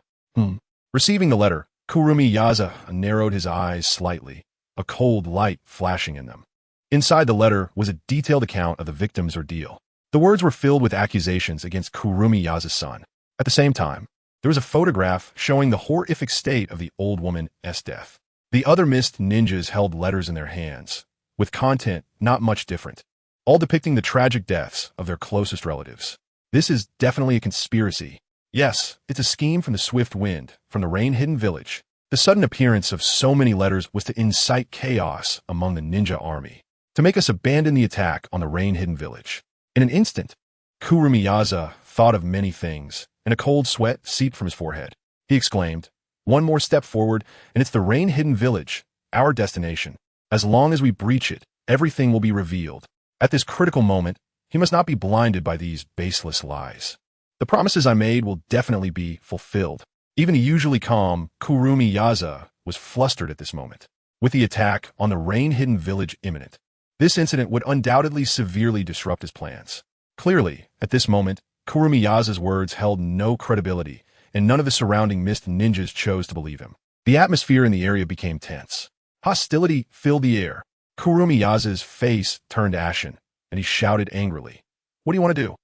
A: Receiving the letter, Kurumi Yaza narrowed his eyes slightly, a cold light flashing in them. Inside the letter was a detailed account of the victim's ordeal. The words were filled with accusations against Kurumi Yaza's son. At the same time, there was a photograph showing the horrific state of the old woman's death. The other mist ninjas held letters in their hands, with content not much different, all depicting the tragic deaths of their closest relatives. This is definitely a conspiracy. Yes, it's a scheme from the swift wind, from the rain-hidden village. The sudden appearance of so many letters was to incite chaos among the ninja army, to make us abandon the attack on the rain-hidden village. In an instant, Kurumi Yaza thought of many things, and a cold sweat seeped from his forehead. He exclaimed, "One more step forward, and it's the rain-hidden village, our destination. As long as we breach it, everything will be revealed." At this critical moment, he must not be blinded by these baseless lies. The promises I made will definitely be fulfilled. Even the usually calm Kurumi Yaza was flustered at this moment. With the attack on the rain-hidden village imminent, this incident would undoubtedly severely disrupt his plans. Clearly, at this moment, Kurumi Yaza's words held no credibility, and none of the surrounding mist ninjas chose to believe him. The atmosphere in the area became tense. Hostility filled the air. Kurumi Yaza's face turned ashen, and he shouted angrily, "What do you want to do?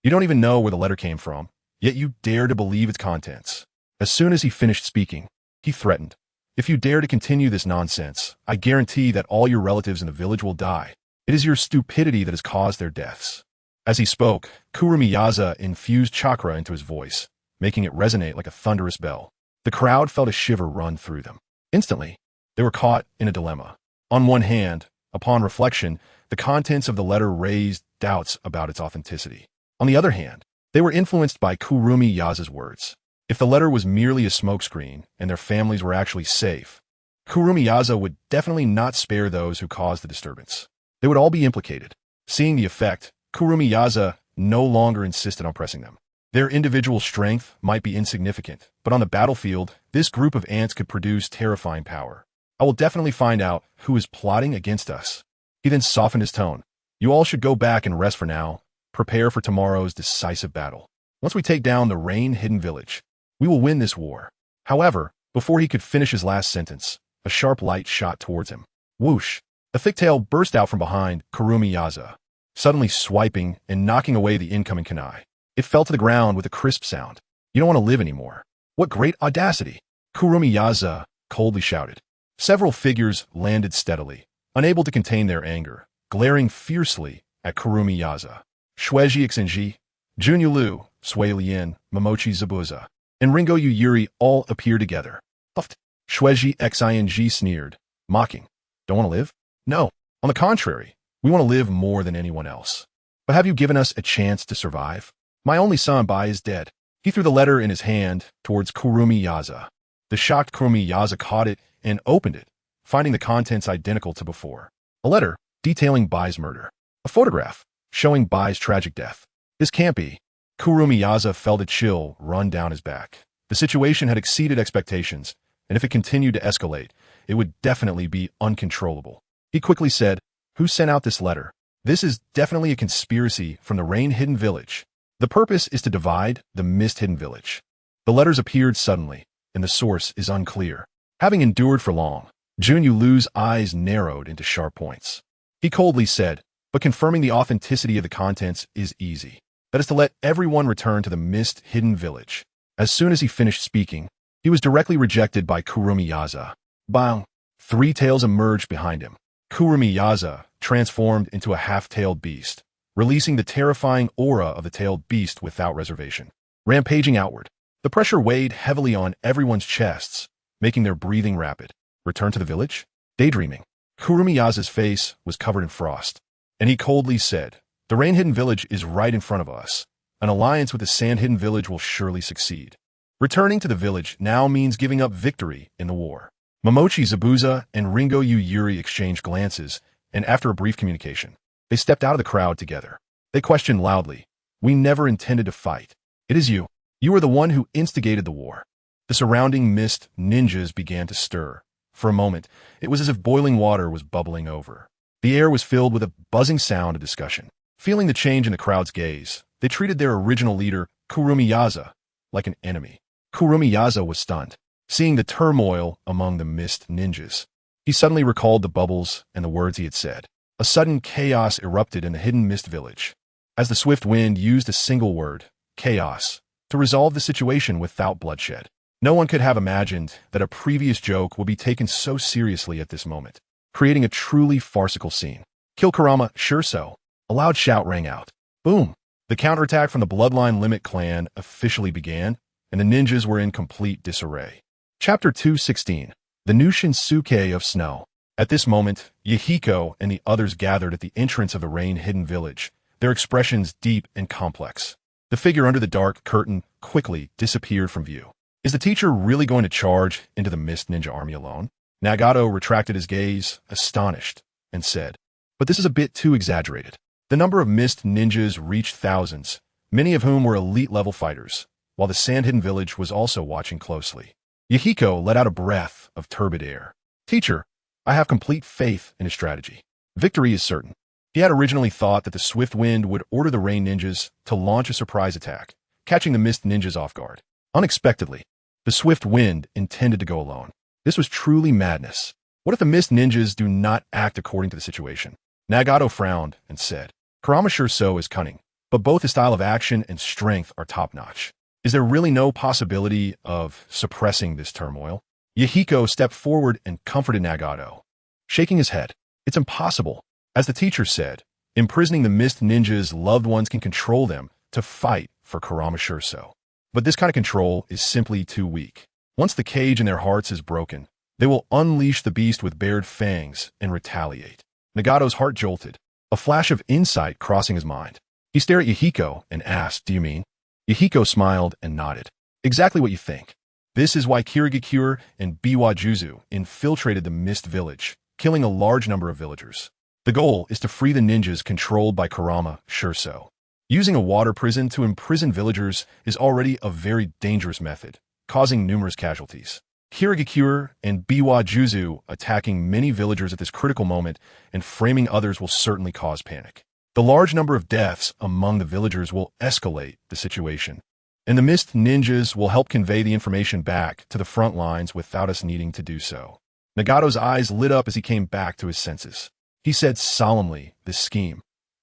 A: You don't even know where the letter came from, yet you dare to believe its contents." As soon as he finished speaking, he threatened, "If you dare to continue this nonsense, I guarantee that all your relatives in the village will die. It is your stupidity that has caused their deaths." As he spoke, Kurumi Yaza infused chakra into his voice, making it resonate like a thunderous bell. The crowd felt a shiver run through them. Instantly, they were caught in a dilemma. On one hand, upon reflection, the contents of the letter raised doubts about its authenticity. On the other hand, they were influenced by Kurumi Yaza's words. If the letter was merely a smokescreen and their families were actually safe, Kurumi Yaza would definitely not spare those who caused the disturbance. They would all be implicated. Seeing the effect, Kurumi Yaza no longer insisted on pressing them. Their individual strength might be insignificant, but on the battlefield, this group of ants could produce terrifying power. I will definitely find out who is plotting against us. He then softened his tone. You all should go back and rest for now. Prepare for tomorrow's decisive battle. Once we take down the rain-hidden village, we will win this war. However, before he could finish his last sentence, a sharp light shot towards him. Whoosh! A thick tail burst out from behind Kurumi Yaza, suddenly swiping and knocking away the incoming kunai. It fell to the ground with a crisp sound. You don't want to live anymore. What great audacity! Kurumi Yaza coldly shouted. Several figures landed steadily, unable to contain their anger, glaring fiercely at Kurumi Yaza. Shueji Xinji, Junyu Liu, Sui Lian, Momochi Zabuza, and Ringo Yuri all appeared together. Puffed. Shueji Xing sneered, mocking. Don't want to live? No. On the contrary, we want to live more than anyone else. But have you given us a chance to survive? My only son, Bai, is dead. He threw the letter in his hand towards Kurumi Yaza. The shocked Kurumi Yaza caught it and opened it, finding the contents identical to before. A letter detailing Bai's murder. A photograph showing Bai's tragic death. This can't be. Kurumi Yaza felt a chill run down his back. The situation had exceeded expectations, and if it continued to escalate, it would definitely be uncontrollable. He quickly said, "Who sent out this letter? This is definitely a conspiracy from the rain-hidden village. The purpose is to divide the mist-hidden village." The letters appeared suddenly, and the source is unclear. Having endured for long, Junyu Liu's eyes narrowed into sharp points. He coldly said, "But confirming the authenticity of the contents is easy. That is to let everyone return to the mist-hidden village." As soon as he finished speaking, he was directly rejected by Kurumi Yaza. Bang! 3 tails emerged behind him. Kurumi Yaza transformed into a half-tailed beast, releasing the terrifying aura of the tailed beast without reservation. Rampaging outward, the pressure weighed heavily on everyone's chests, making their breathing rapid. Return to the village? Daydreaming. Kurumi Yaza's face was covered in frost, and he coldly said, "The rain-hidden village is right in front of us. An alliance with the sand-hidden village will surely succeed. Returning to the village now means giving up victory in the war." Momochi Zabuza and Ringo Yuri exchanged glances, and after a brief communication, they stepped out of the crowd together. They questioned loudly, "We never intended to fight. It is you. You are the one who instigated the war." The surrounding mist ninjas began to stir. For a moment, it was as if boiling water was bubbling over. The air was filled with a buzzing sound of discussion. Feeling the change in the crowd's gaze, they treated their original leader Kurumiyaza, like an enemy. Kurumiyaza was stunned, seeing the turmoil among the mist ninjas. He suddenly recalled the bubbles and the words he had said. A sudden chaos erupted in the hidden mist village, as the swift wind used a single word, chaos, to resolve the situation without bloodshed. No one could have imagined that a previous joke would be taken so seriously at this moment, creating a truly farcical scene. Kill Kurama, sure so. A loud shout rang out. Boom! The counterattack from the Bloodline Limit clan officially began, and the ninjas were in complete disarray. Chapter 216. The new Shinsuke of Snow. At this moment, Yahiko and the others gathered at the entrance of the rain-hidden village, their expressions deep and complex. The figure under the dark curtain quickly disappeared from view. Is the teacher really going to charge into the Mist Ninja army alone? Nagato retracted his gaze, astonished, and said, but this is a bit too exaggerated. The number of Mist Ninjas reached thousands, many of whom were elite-level fighters, while the sand-hidden village was also watching closely. Yahiko let out a breath of turbid air. Teacher, I have complete faith in his strategy. Victory is certain. He had originally thought that the Swift Wind would order the Rain Ninjas to launch a surprise attack, catching the Mist Ninjas off guard. Unexpectedly, the Swift Wind intended to go alone. This was truly madness. What if the Mist Ninjas do not act according to the situation? Nagato frowned and said, Kurama sure so is cunning, but both his style of action and strength are top-notch. Is there really no possibility of suppressing this turmoil? Yahiko stepped forward and comforted Nagato, shaking his head. It's impossible. As the teacher said, imprisoning the Mist Ninjas' loved ones can control them to fight for Kurama sure so. But this kind of control is simply too weak. Once the cage in their hearts is broken, they will unleash the beast with bared fangs and retaliate. Nagato's heart jolted, a flash of insight crossing his mind. He stared at Yahiko and asked, do you mean? Yahiko smiled and nodded. Exactly what you think. This is why Kirigakure and Biwajuzu infiltrated the Mist Village, killing a large number of villagers. The goal is to free the ninjas controlled by Kurama sure so. Using a water prison to imprison villagers is already a very dangerous method, causing numerous casualties. Kirigakure and Biwajuzu attacking many villagers at this critical moment and framing others will certainly cause panic. The large number of deaths among the villagers will escalate the situation, and the Mist Ninjas will help convey the information back to the front lines without us needing to do so. Nagato's eyes lit up as he came back to his senses. He said solemnly, this scheme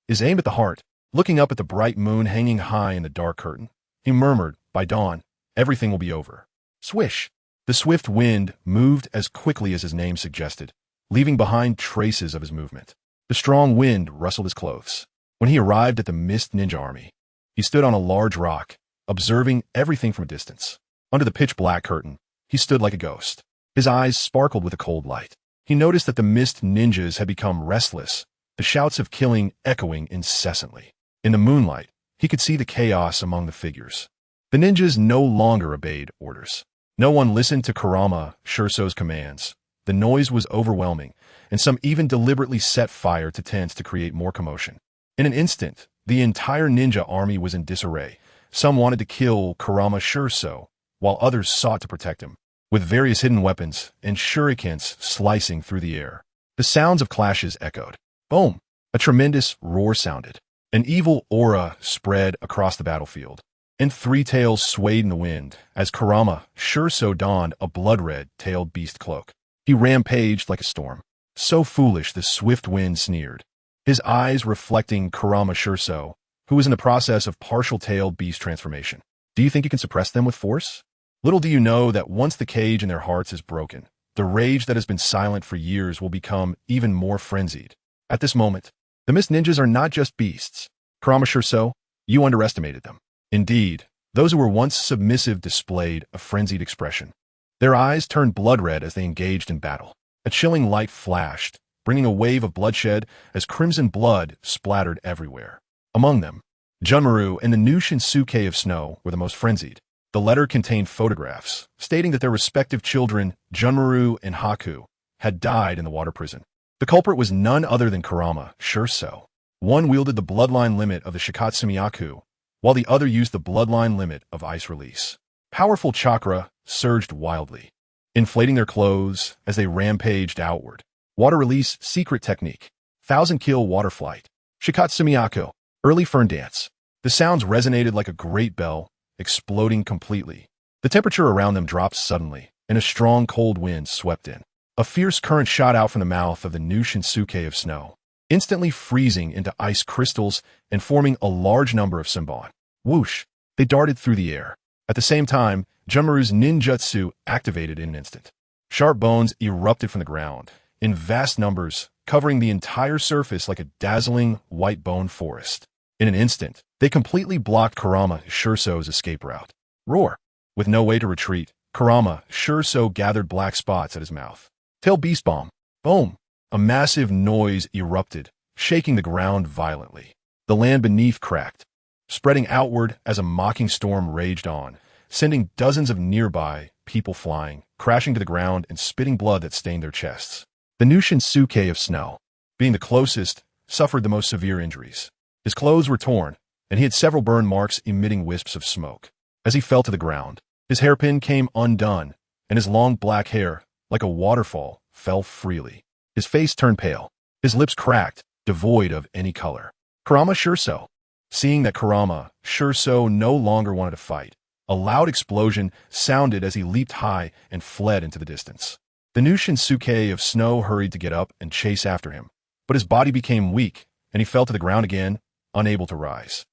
A: is aimed at the heart. Looking up at the bright moon hanging high in the dark curtain, he murmured, by dawn, everything will be over. Swish! The swift wind moved as quickly as his name suggested, leaving behind traces of his movement. The strong wind rustled his clothes. When he arrived at the Mist Ninja army, he stood on a large rock, observing everything from a distance. Under the pitch-black curtain, he stood like a ghost. His eyes sparkled with a cold light. He noticed that the Mist Ninjas had become restless, the shouts of killing echoing incessantly. In the moonlight, he could see the chaos among the figures. The ninjas no longer obeyed orders. No one listened to Kurama Shurso's commands. The noise was overwhelming, and some even deliberately set fire to tents to create more commotion. In an instant, the entire ninja army was in disarray. Some wanted to kill Kurama Shurso, while others sought to protect him, with various hidden weapons and shurikens slicing through the air. The sounds of clashes echoed. Boom! A tremendous roar sounded. An evil aura spread across the battlefield, and three tails swayed in the wind as Kurama Shurso donned a blood-red-tailed beast cloak. He rampaged like a storm. So foolish the swift wind sneered, his eyes reflecting Kurama Shurso, who was in the process of partial-tailed beast transformation. Do you think you can suppress them with force? Little do you know that once the cage in their hearts is broken, the rage that has been silent for years will become even more frenzied. At this moment, the Mist Ninjas are not just beasts. Kurama Shurso, you underestimated them. Indeed, those who were once submissive displayed a frenzied expression. Their eyes turned blood-red as they engaged in battle. A chilling light flashed, bringing a wave of bloodshed as crimson blood splattered everywhere. Among them, Junmaru and the new Shinsuke of Snow were the most frenzied. The letter contained photographs, stating that their respective children, Junmaru and Haku, had died in the water prison. The culprit was none other than Kurama Shurso. One wielded the bloodline limit of the Shikatsumiyaku, while the other used the bloodline limit of Ice Release. Powerful chakra surged wildly, inflating their clothes as they rampaged outward. Water Release Secret Technique. 1,000-kill water flight. Shikatsumiyaku. Early fern dance. The sounds resonated like a great bell, exploding completely. The temperature around them dropped suddenly, and a strong cold wind swept in. A fierce current shot out from the mouth of the new Shinsuke of Snow, instantly freezing into ice crystals and forming a large number of Senbon. Whoosh! They darted through the air. At the same time, Junmaru's ninjutsu activated in an instant. Sharp bones erupted from the ground, in vast numbers, covering the entire surface like a dazzling white bone forest. In an instant, they completely blocked Kurama Shurso's escape route. Roar! With no way to retreat, Kurama Shurso gathered black spots at his mouth. Tail Beast Bomb. Boom! A massive noise erupted, shaking the ground violently. The land beneath cracked, spreading outward as a mocking storm raged on, sending dozens of nearby people flying, crashing to the ground and spitting blood that stained their chests. The new Shinsuke of Snow, being the closest, suffered the most severe injuries. His clothes were torn, and he had several burn marks emitting wisps of smoke. As he fell to the ground, his hairpin came undone, and his long black hair, like a waterfall, fell freely. His face turned pale, his lips cracked, devoid of any color. Kurama Shurso. Seeing that Kurama Shurso no longer wanted to fight, a loud explosion sounded as he leaped high and fled into the distance. The new Shinsuke of Snow hurried to get up and chase after him, but his body became weak, and he fell to the ground again, unable to rise.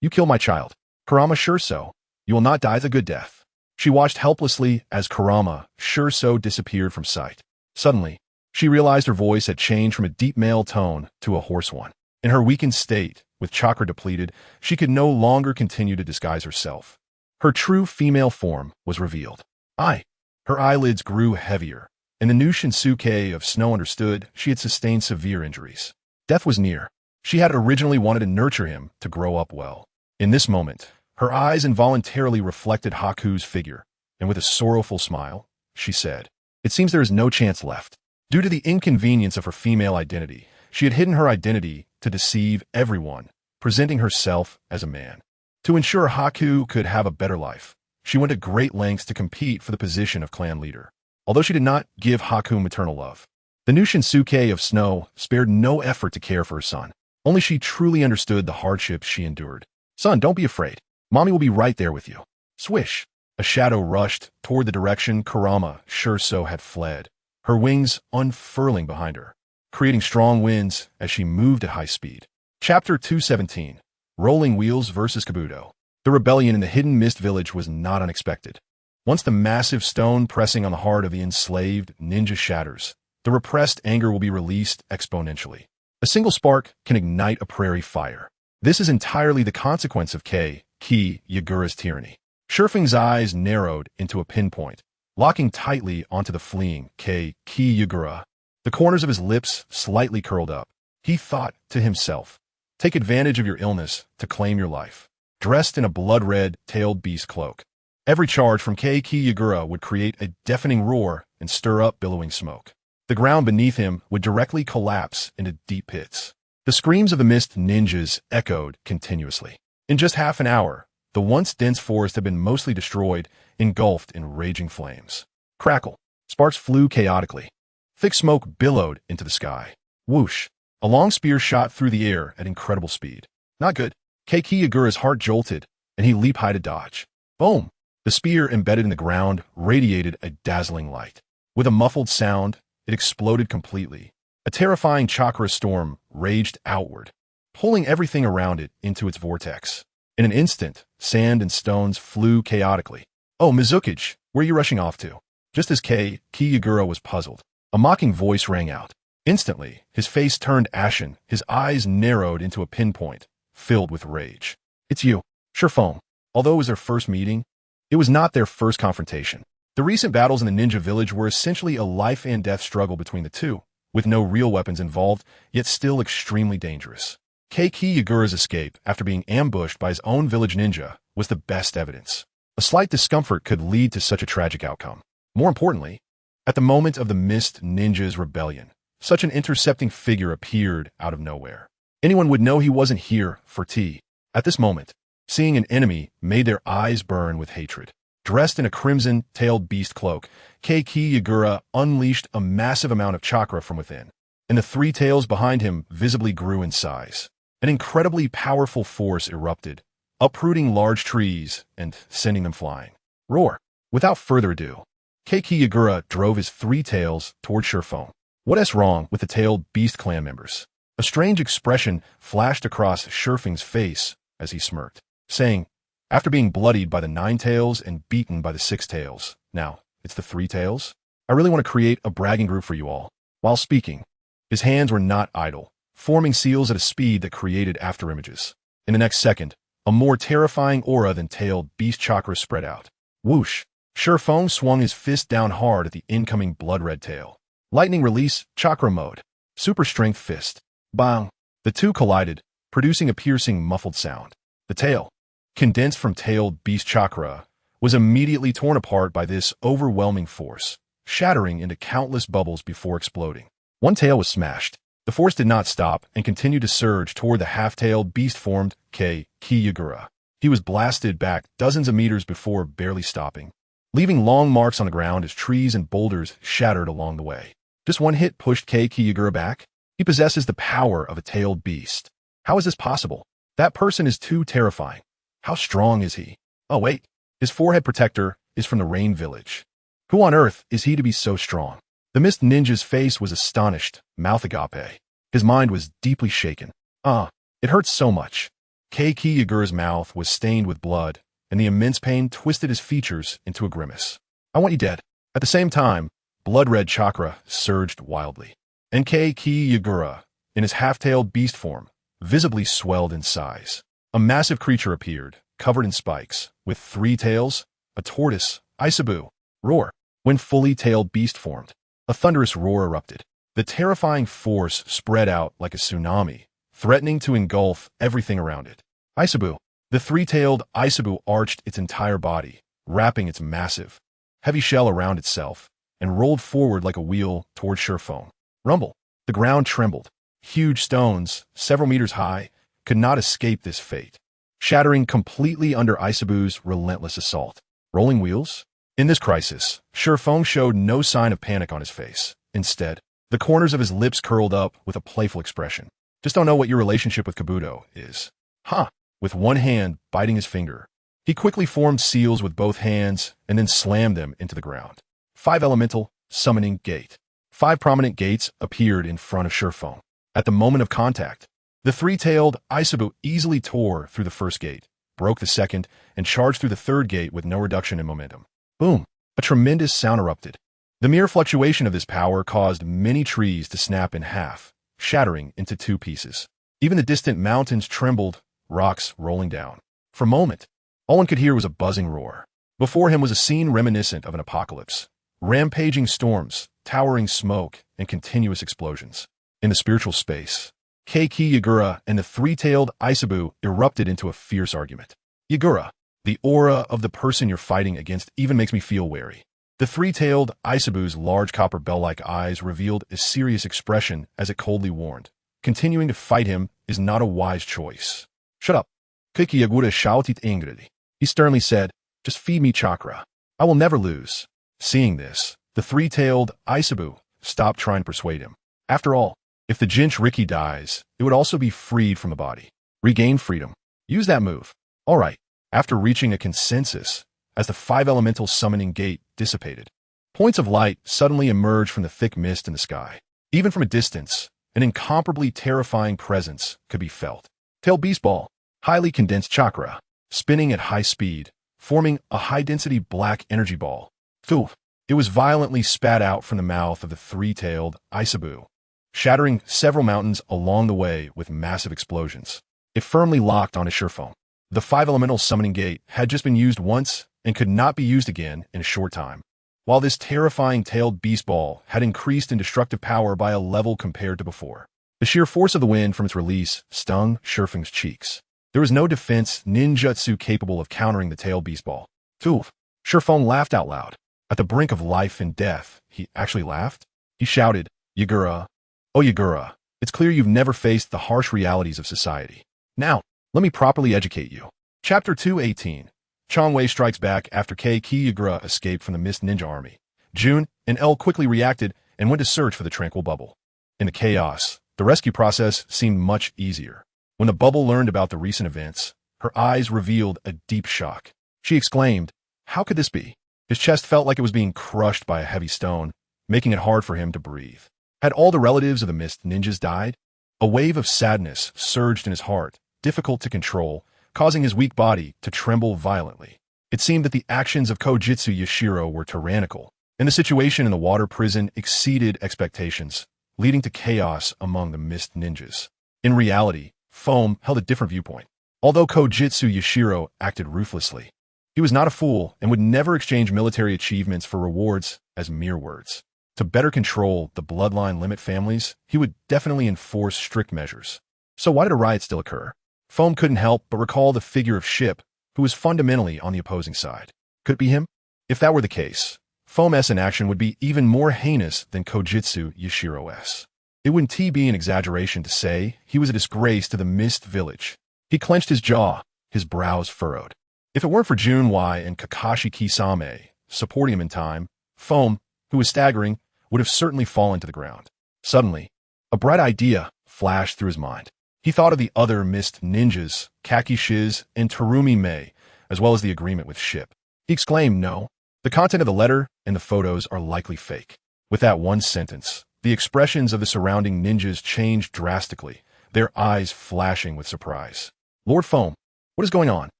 A: You killed my child. Kurama Shurso. You will not die the good death. She watched helplessly as Kurama Shurso disappeared from sight. Suddenly, she realized her voice had changed from a deep male tone to a hoarse one. In her weakened state, with chakra depleted, she could no longer continue to disguise herself. Her true female form was revealed. Her eyelids grew heavier, and the new Shinsuke of Snow understood she had sustained severe injuries. Death was near. She had originally wanted to nurture him to grow up well. In this moment, her eyes involuntarily reflected Haku's figure, and with a sorrowful smile, she said, "It seems there is no chance left." Due to the inconvenience of her female identity, she had hidden her identity to deceive everyone, presenting herself as a man. To ensure Haku could have a better life, she went to great lengths to compete for the position of clan leader. Although she did not give Haku maternal love, the new Shinsuke of Snow spared no effort to care for her son. Only she truly understood the hardships she endured. "Son, don't be afraid. Mommy will be right there with you." Swish! A shadow rushed toward the direction Kurama Shurso had fled, her wings unfurling behind her, creating strong winds as she moved at high speed. Chapter 217. Rolling Wheels vs. Kabuto. The rebellion in the Hidden Mist Village was not unexpected. Once the massive stone pressing on the heart of the enslaved ninja shatters, the repressed anger will be released exponentially. A single spark can ignite a prairie fire. This is entirely the consequence of Ki Yagura's tyranny. Shurfeng's eyes narrowed into a pinpoint, locking tightly onto the fleeing Ki Yagura. The corners of his lips slightly curled up. He thought to himself, "Take advantage of your illness to claim your life." Dressed in a blood-red, tailed beast cloak, every charge from Ki Yagura would create a deafening roar and stir up billowing smoke. The ground beneath him would directly collapse into deep pits. The screams of the mist ninjas echoed continuously. In just half an hour, the once dense forest had been mostly destroyed, engulfed in raging flames. Crackle. Sparks flew chaotically. Thick smoke billowed into the sky. Whoosh. A long spear shot through the air at incredible speed. Not good. Ki Yagura's heart jolted, and he leaped high to dodge. Boom! The spear embedded in the ground radiated a dazzling light. With a muffled sound, it exploded completely. A terrifying chakra storm raged outward, pulling everything around it into its vortex. In an instant, sand and stones flew chaotically. "Oh, Mizukage, where are you rushing off to?" Just as Ki Yagura was puzzled, a mocking voice rang out. Instantly, his face turned ashen, his eyes narrowed into a pinpoint, filled with rage. "It's you, Shurfeng." Although it was their first meeting, it was not their first confrontation. The recent battles in the ninja village were essentially a life and death struggle between the two, with no real weapons involved, yet still extremely dangerous. Ki Yagura's escape after being ambushed by his own village ninja was the best evidence. A slight discomfort could lead to such a tragic outcome. More importantly, at the moment of the Mist Ninja's rebellion, such an intercepting figure appeared out of nowhere. Anyone would know he wasn't here for tea. At this moment, seeing an enemy made their eyes burn with hatred. Dressed in a crimson-tailed beast cloak, Ki Yagura unleashed a massive amount of chakra from within, and the three tails behind him visibly grew in size. An incredibly powerful force erupted, uprooting large trees and sending them flying. Roar! Without further ado, Keiki Yagura drove his three tails toward Shurfong. What's wrong with the tailed beast clan members? A strange expression flashed across Shurfeng's face as he smirked, saying, after being bloodied by the 9 tails and beaten by the 6 tails, now it's the 3 tails? I really want to create a bragging group for you all. While speaking, his hands were not idle, forming seals at a speed that created afterimages. In the next second, a more terrifying aura than tailed beast chakra spread out. Whoosh! Shurfong swung his fist down hard at the incoming blood-red tail. Lightning release, chakra mode. Super strength fist. Bang! The two collided, producing a piercing muffled sound. The tail, condensed from tailed beast chakra, was immediately torn apart by this overwhelming force, shattering into countless bubbles before exploding. One tail was smashed. The force did not stop and continued to surge toward the half-tailed beast-formed Keiki Yagura. He was blasted back dozens of meters before barely stopping, leaving long marks on the ground as trees and boulders shattered along the way. Just one hit pushed Keiki Yagura back. He possesses the power of a tailed beast. How is this possible? That person is too terrifying. How strong is he? Oh wait, his forehead protector is from the Rain Village. Who on earth is he to be so strong? The Mist Ninja's face was astonished, mouth agape. His mind was deeply shaken. It hurts so much. Keiki Yagura's mouth was stained with blood, and the immense pain twisted his features into a grimace. I want you dead. At the same time, blood-red chakra surged wildly, and Keiki Yagura, in his half-tailed beast form, visibly swelled in size. A massive creature appeared, covered in spikes, with 3 tails, a tortoise, Isabu. Roar! When fully tailed beast formed, a thunderous roar erupted. The terrifying force spread out like a tsunami, threatening to engulf everything around it. Isabu. The 3-tailed Isabu arched its entire body, wrapping its massive, heavy shell around itself, and rolled forward like a wheel toward Shurfong. Rumble. The ground trembled. Huge stones, several meters high, could not escape this fate, shattering completely under Isabu's relentless assault. Rolling wheels? In this crisis, Shurfong showed no sign of panic on his face. Instead, the corners of his lips curled up with a playful expression. Just don't know what your relationship with Kabuto is. Huh. With one hand biting his finger, he quickly formed seals with both hands and then slammed them into the ground. 5 elemental summoning gate. 5 prominent gates appeared in front of Shurfong. At the moment of contact, the 3-tailed Isabu easily tore through the first gate, broke the second, and charged through the third gate with no reduction in momentum. Boom! A tremendous sound erupted. The mere fluctuation of this power caused many trees to snap in half, shattering into 2 pieces. Even the distant mountains trembled, rocks rolling down. For a moment, all one could hear was a buzzing roar. Before him was a scene reminiscent of an apocalypse. Rampaging storms, towering smoke, and continuous explosions. In the spiritual space, Keiki Yagura and the 3-tailed Isabu erupted into a fierce argument. Yagura, the aura of the person you're fighting against even makes me feel wary. The 3-tailed Isabu's large copper bell-like eyes revealed a serious expression as it coldly warned. Continuing to fight him is not a wise choice. Shut up. Keiki Yagura shouted angrily. He sternly said, just feed me chakra. I will never lose. Seeing this, the 3-tailed Isabu stopped trying to persuade him. After all, if the Jinchuriki dies, it would also be freed from the body. Regain freedom. Use that move. All right. After reaching a consensus, as the 5 elemental summoning gate dissipated, points of light suddenly emerged from the thick mist in the sky. Even from a distance, an incomparably terrifying presence could be felt. Tail Beast Ball, highly condensed chakra, spinning at high speed, forming a high-density black energy ball. Thoof! It was violently spat out from the mouth of the 3-tailed Isabu, shattering several mountains along the way with massive explosions. It firmly locked onto Shurfong. The 5 elemental summoning gate had just been used once and could not be used again in a short time. While this terrifying tailed beast ball had increased in destructive power by a level compared to before, the sheer force of the wind from its release stung Shurfeng's cheeks. There was no defense ninjutsu capable of countering the tailed beast ball. Toof! Shurfong laughed out loud. At the brink of life and death, he actually laughed. He shouted, Yagura. Oh Yagura, it's clear you've never faced the harsh realities of society. Now, let me properly educate you. Chapter 218. Changwei strikes back after Keiki Yagura escaped from the Mist Ninja Army. Jun and El quickly reacted and went to search for the tranquil bubble. In the chaos, the rescue process seemed much easier. When the bubble learned about the recent events, Her eyes revealed a deep shock. She exclaimed, "How could this be?" His chest felt like it was being crushed by a heavy stone, making it hard for him to breathe. Had all the relatives of the mist ninjas died? A wave of sadness surged in his heart, difficult to control, causing his weak body to tremble violently. It seemed that the actions of Kojitsu Yashiro were tyrannical, and the situation in the water prison exceeded expectations, leading to chaos among the mist ninjas. In reality, Foam held a different viewpoint. Although Kojitsu Yashiro acted ruthlessly, he was not a fool and would never exchange military achievements for rewards as mere words. To better control the bloodline limit families, he would definitely enforce strict measures. So why did a riot still occur? Foam couldn't help but recall the figure of Ship, who was fundamentally on the opposing side. Could it be him? If that were the case, Foam-S in action would be even more heinous than Kojitsu Yashiro-S. It wouldn't be an exaggeration to say he was a disgrace to the Mist Village. He clenched his jaw, his brows furrowed. If it weren't for Junwei and Kakashi Kisame supporting him in time, Foam, who was staggering, would have certainly fallen to the ground. Suddenly, a bright idea flashed through his mind. He thought of the other Mist ninjas, Kaki Shiz and Terumi Mei, as well as the agreement with Ship. He exclaimed, "No, the content of the letter and the photos are likely fake." With that one sentence, the expressions of the surrounding ninjas changed drastically, their eyes flashing with surprise. "Lord Foam, what is going on?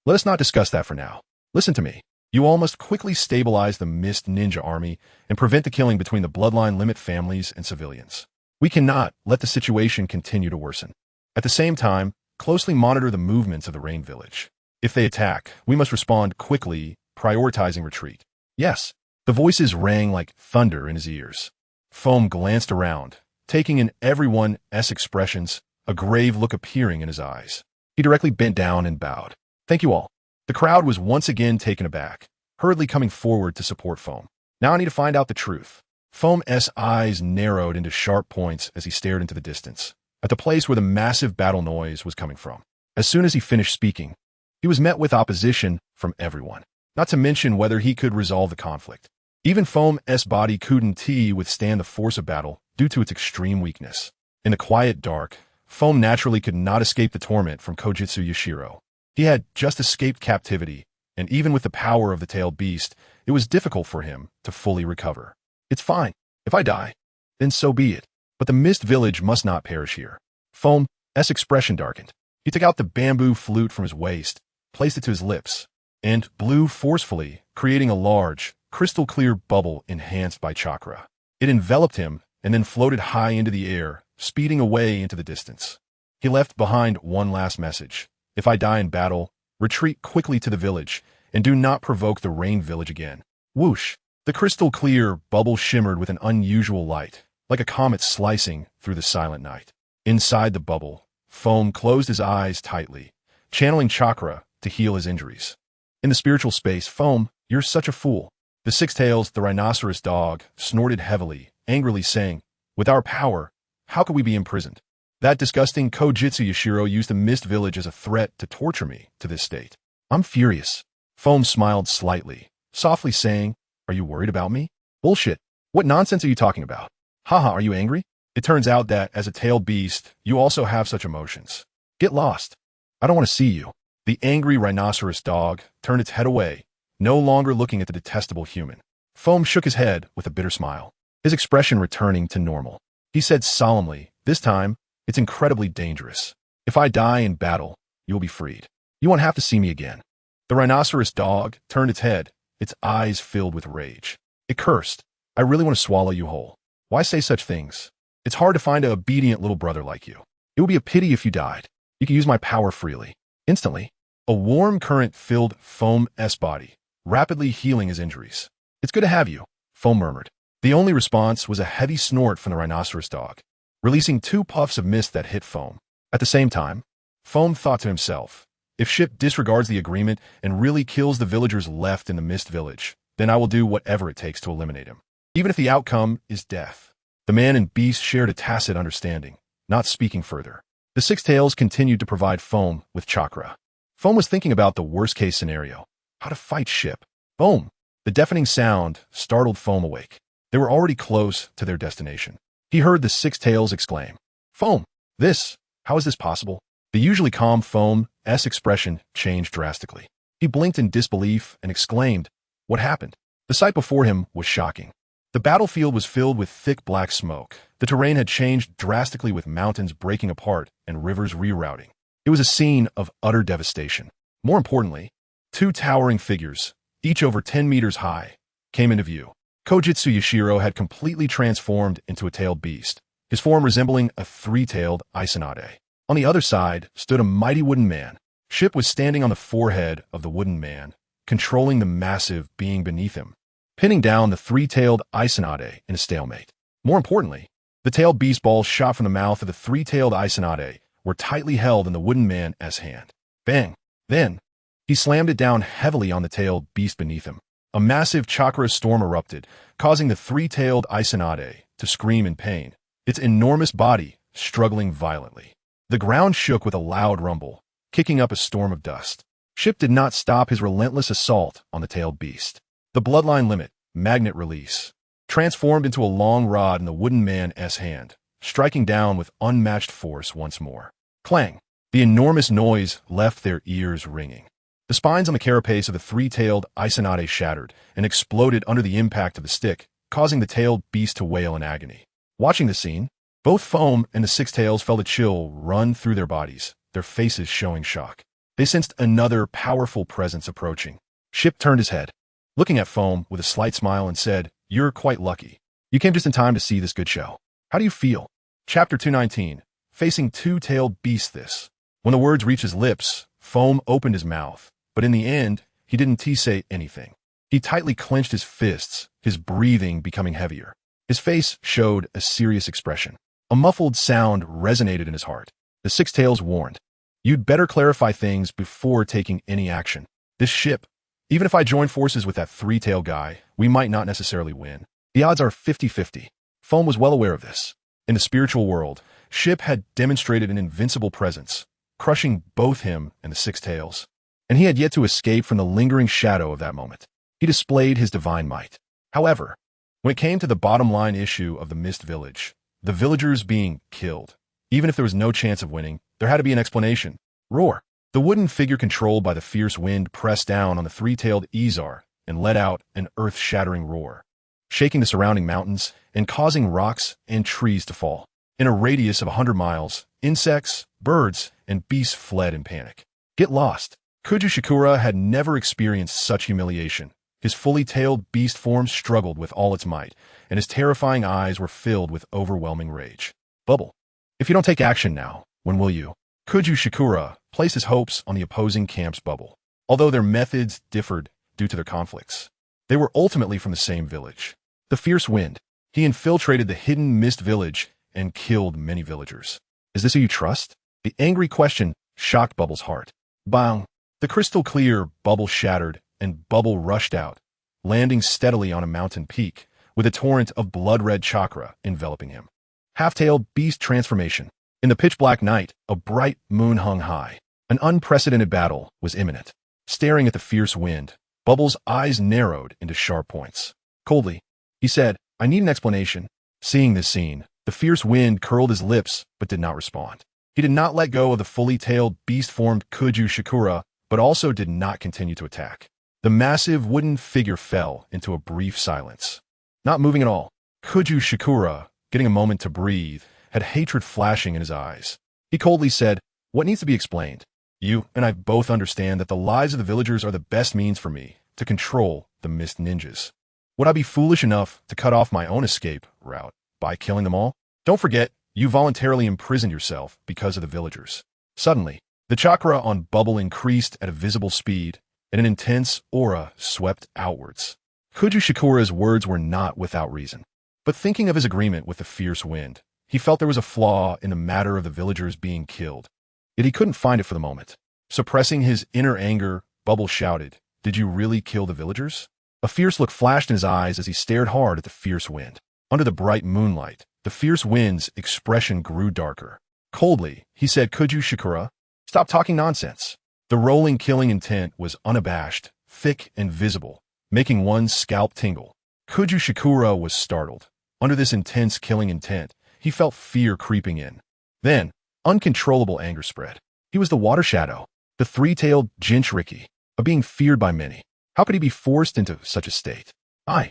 A: Let us not discuss that for now. Listen to me. You all must quickly stabilize the Mist Ninja Army and prevent the killing between the bloodline limit families and civilians. We cannot let the situation continue to worsen. At the same time, closely monitor the movements of the Rain Village. If they attack, we must respond quickly, prioritizing retreat." Yes, the voices rang like thunder in his ears. Foam glanced around, taking in everyone's expressions, a grave look appearing in his eyes. He directly bent down and bowed. "Thank you all." The crowd was once again taken aback, hurriedly coming forward to support Foam. "Now I need to find out the truth." Foam's eyes narrowed into sharp points as he stared into the distance, at the place where the massive battle noise was coming from. As soon as he finished speaking, he was met with opposition from everyone, not to mention whether he could resolve the conflict. Even Foam's body couldn't withstand the force of battle due to its extreme weakness. In the quiet dark, Foam naturally could not escape the torment from Kojitsu Yashiro. He had just escaped captivity, and even with the power of the tailed beast, it was difficult for him to fully recover. "It's fine. If I die, then so be it. But the Mist Village must not perish here." Foam's expression darkened. He took out the bamboo flute from his waist, placed it to his lips, and blew forcefully, creating a large, crystal-clear bubble enhanced by chakra. It enveloped him and then floated high into the air, speeding away into the distance. He left behind one last message. "If I die in battle, retreat quickly to the village, and do not provoke the Rain Village again." Whoosh! The crystal-clear bubble shimmered with an unusual light, like a comet slicing through the silent night. Inside the bubble, Foam closed his eyes tightly, channeling chakra to heal his injuries. In the spiritual space, "Foam, you're such a fool." The Six Tails, the rhinoceros dog, snorted heavily, angrily saying, "With our power, how could we be imprisoned? That disgusting Kojitsu Yashiro used the Mist Village as a threat to torture me to this state. I'm furious." Foam smiled slightly, softly saying, "Are you worried about me?" "Bullshit. What nonsense are you talking about? Haha, are you angry? It turns out that, as a tailed beast, you also have such emotions. Get lost. I don't want to see you." The angry rhinoceros dog turned its head away, no longer looking at the detestable human. Foam shook his head with a bitter smile, his expression returning to normal. He said solemnly, "This time, it's incredibly dangerous. If I die in battle, you will be freed. You won't have to see me again." The rhinoceros dog turned its head, its eyes filled with rage. It cursed, "I really want to swallow you whole. Why say such things? It's hard to find an obedient little brother like you. It would be a pity if you died. You can use my power freely." Instantly, a warm current filled Foam's body, rapidly healing his injuries. "It's good to have you," Foam murmured. The only response was a heavy snort from the rhinoceros dog, releasing 2 puffs of mist that hit Foam. At the same time, Foam thought to himself, "If Ship disregards the agreement and really kills the villagers left in the Mist Village, then I will do whatever it takes to eliminate him, even if the outcome is death." The man and beast shared a tacit understanding, not speaking further. The Six Tails continued to provide Foam with chakra. Foam was thinking about the worst-case scenario, how to fight Ship. Boom! The deafening sound startled Foam awake. They were already close to their destination. He heard the Six Tails exclaim, "Foam, how is this possible?" The usually calm Foam's expression changed drastically. He blinked in disbelief and exclaimed, "What happened?" The sight before him was shocking. The battlefield was filled with thick black smoke. The terrain had changed drastically with mountains breaking apart and rivers rerouting. It was a scene of utter devastation. More importantly, two towering figures, each over 10 meters high, came into view. Kojutsu Yashiro had completely transformed into a tailed beast, his form resembling a three-tailed Isanade. On the other side stood a mighty wooden man. Ship was standing on the forehead of the wooden man, controlling the massive being beneath him, pinning down the three-tailed Isanade in a stalemate. More importantly, the tailed beast balls shot from the mouth of the three-tailed Isanade were tightly held in the wooden man's hand. Bang! Then, he slammed it down heavily on the tailed beast beneath him. A massive chakra storm erupted, causing the three-tailed Isanade to scream in pain, its enormous body struggling violently. The ground shook with a loud rumble, kicking up a storm of dust. Ship did not stop his relentless assault on the tailed beast. The bloodline limit, magnet release, transformed into a long rod in the wooden man's hand, striking down with unmatched force once more. Clang! The enormous noise left their ears ringing. The spines on the carapace of the three-tailed Isanade shattered and exploded under the impact of the stick, causing the tailed beast to wail in agony. Watching the scene, both Foam and the Six Tails felt a chill run through their bodies, their faces showing shock. They sensed another powerful presence approaching. Ship turned his head, looking at Foam with a slight smile and said, "You're quite lucky. You came just in time to see this good show. How do you feel?" Chapter 219, Facing Two-Tailed Beasts. When the words reached his lips, Foam opened his mouth, but in the end, he didn't say anything. He tightly clenched his fists, his breathing becoming heavier. His face showed a serious expression. A muffled sound resonated in his heart. The Six Tails warned, "You'd better clarify things before taking any action. This ship, even if I join forces with that three-tailed guy, we might not necessarily win. The odds are 50-50. Foam was well aware of this. In the spiritual world, Ship had demonstrated an invincible presence, crushing both him and the Six Tails. And he had yet to escape from the lingering shadow of that moment. He displayed his divine might. However, when it came to the bottom-line issue of the Mist Village, the villagers being killed, even if there was no chance of winning, there had to be an explanation. Roar! The wooden figure controlled by the fierce wind pressed down on the three-tailed Izar and let out an earth-shattering roar, shaking the surrounding mountains and causing rocks and trees to fall. In a radius of 100 miles, insects, birds, and beasts fled in panic. Get lost! Kuju Shikura had never experienced such humiliation. His fully tailed beast form struggled with all its might, and his terrifying eyes were filled with overwhelming rage. Bubble. If you don't take action now, when will you? Kuju Shikura placed his hopes on the opposing camp's Bubble. Although their methods differed due to their conflicts, they were ultimately from the same village. The fierce wind. He infiltrated the hidden Mist Village and killed many villagers. Is this who you trust? The angry question shocked Bubble's heart. Bang! The crystal-clear Bubble shattered, and Bubble rushed out, landing steadily on a mountain peak, with a torrent of blood-red chakra enveloping him. Half-tailed beast transformation. In the pitch-black night, a bright moon hung high. An unprecedented battle was imminent. Staring at the fierce wind, Bubble's eyes narrowed into sharp points. Coldly, he said, "I need an explanation." Seeing this scene, the fierce wind curled his lips but did not respond. He did not let go of the fully tailed beast-formed Kuju Shikura, but also did not continue to attack. The massive wooden figure fell into a brief silence. Not moving at all, Kuju Shikura, getting a moment to breathe, had hatred flashing in his eyes. He coldly said, "What needs to be explained? You and I both understand that the lives of the villagers are the best means for me to control the Mist Ninjas. Would I be foolish enough to cut off my own escape route by killing them all? Don't forget, you voluntarily imprisoned yourself because of the villagers." Suddenly, the chakra on Bubble increased at a visible speed, and an intense aura swept outwards. Kuju Shikura's words were not without reason. But thinking of his agreement with the fierce wind, he felt there was a flaw in the matter of the villagers being killed. Yet he couldn't find it for the moment. Suppressing his inner anger, Bubble shouted, "Did you really kill the villagers?" A fierce look flashed in his eyes as he stared hard at the fierce wind. Under the bright moonlight, the fierce wind's expression grew darker. Coldly, he said, "Kuju Shikura, stop talking nonsense." The rolling killing intent was unabashed, thick and visible, making one's scalp tingle. Kuju Shikura was startled. Under this intense killing intent, he felt fear creeping in. Then, uncontrollable anger spread. He was the water shadow, the three-tailed Jinchuriki, a being feared by many. How could he be forced into such a state? I.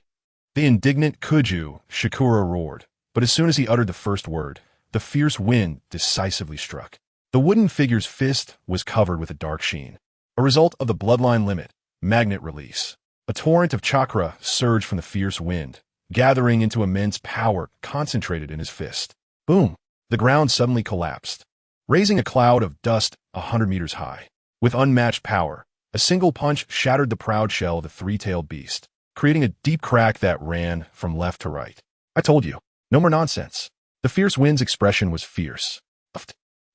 A: The indignant Kuju Shikura roared, but as soon as he uttered the first word, the fierce wind decisively struck. The wooden figure's fist was covered with a dark sheen, a result of the bloodline limit, magnet release. A torrent of chakra surged from the fierce wind, gathering into immense power concentrated in his fist. Boom! The ground suddenly collapsed, raising a cloud of dust 100 meters high. With unmatched power, a single punch shattered the proud shell of the three-tailed beast, creating a deep crack that ran from left to right. I told you, no more nonsense. The fierce wind's expression was fierce.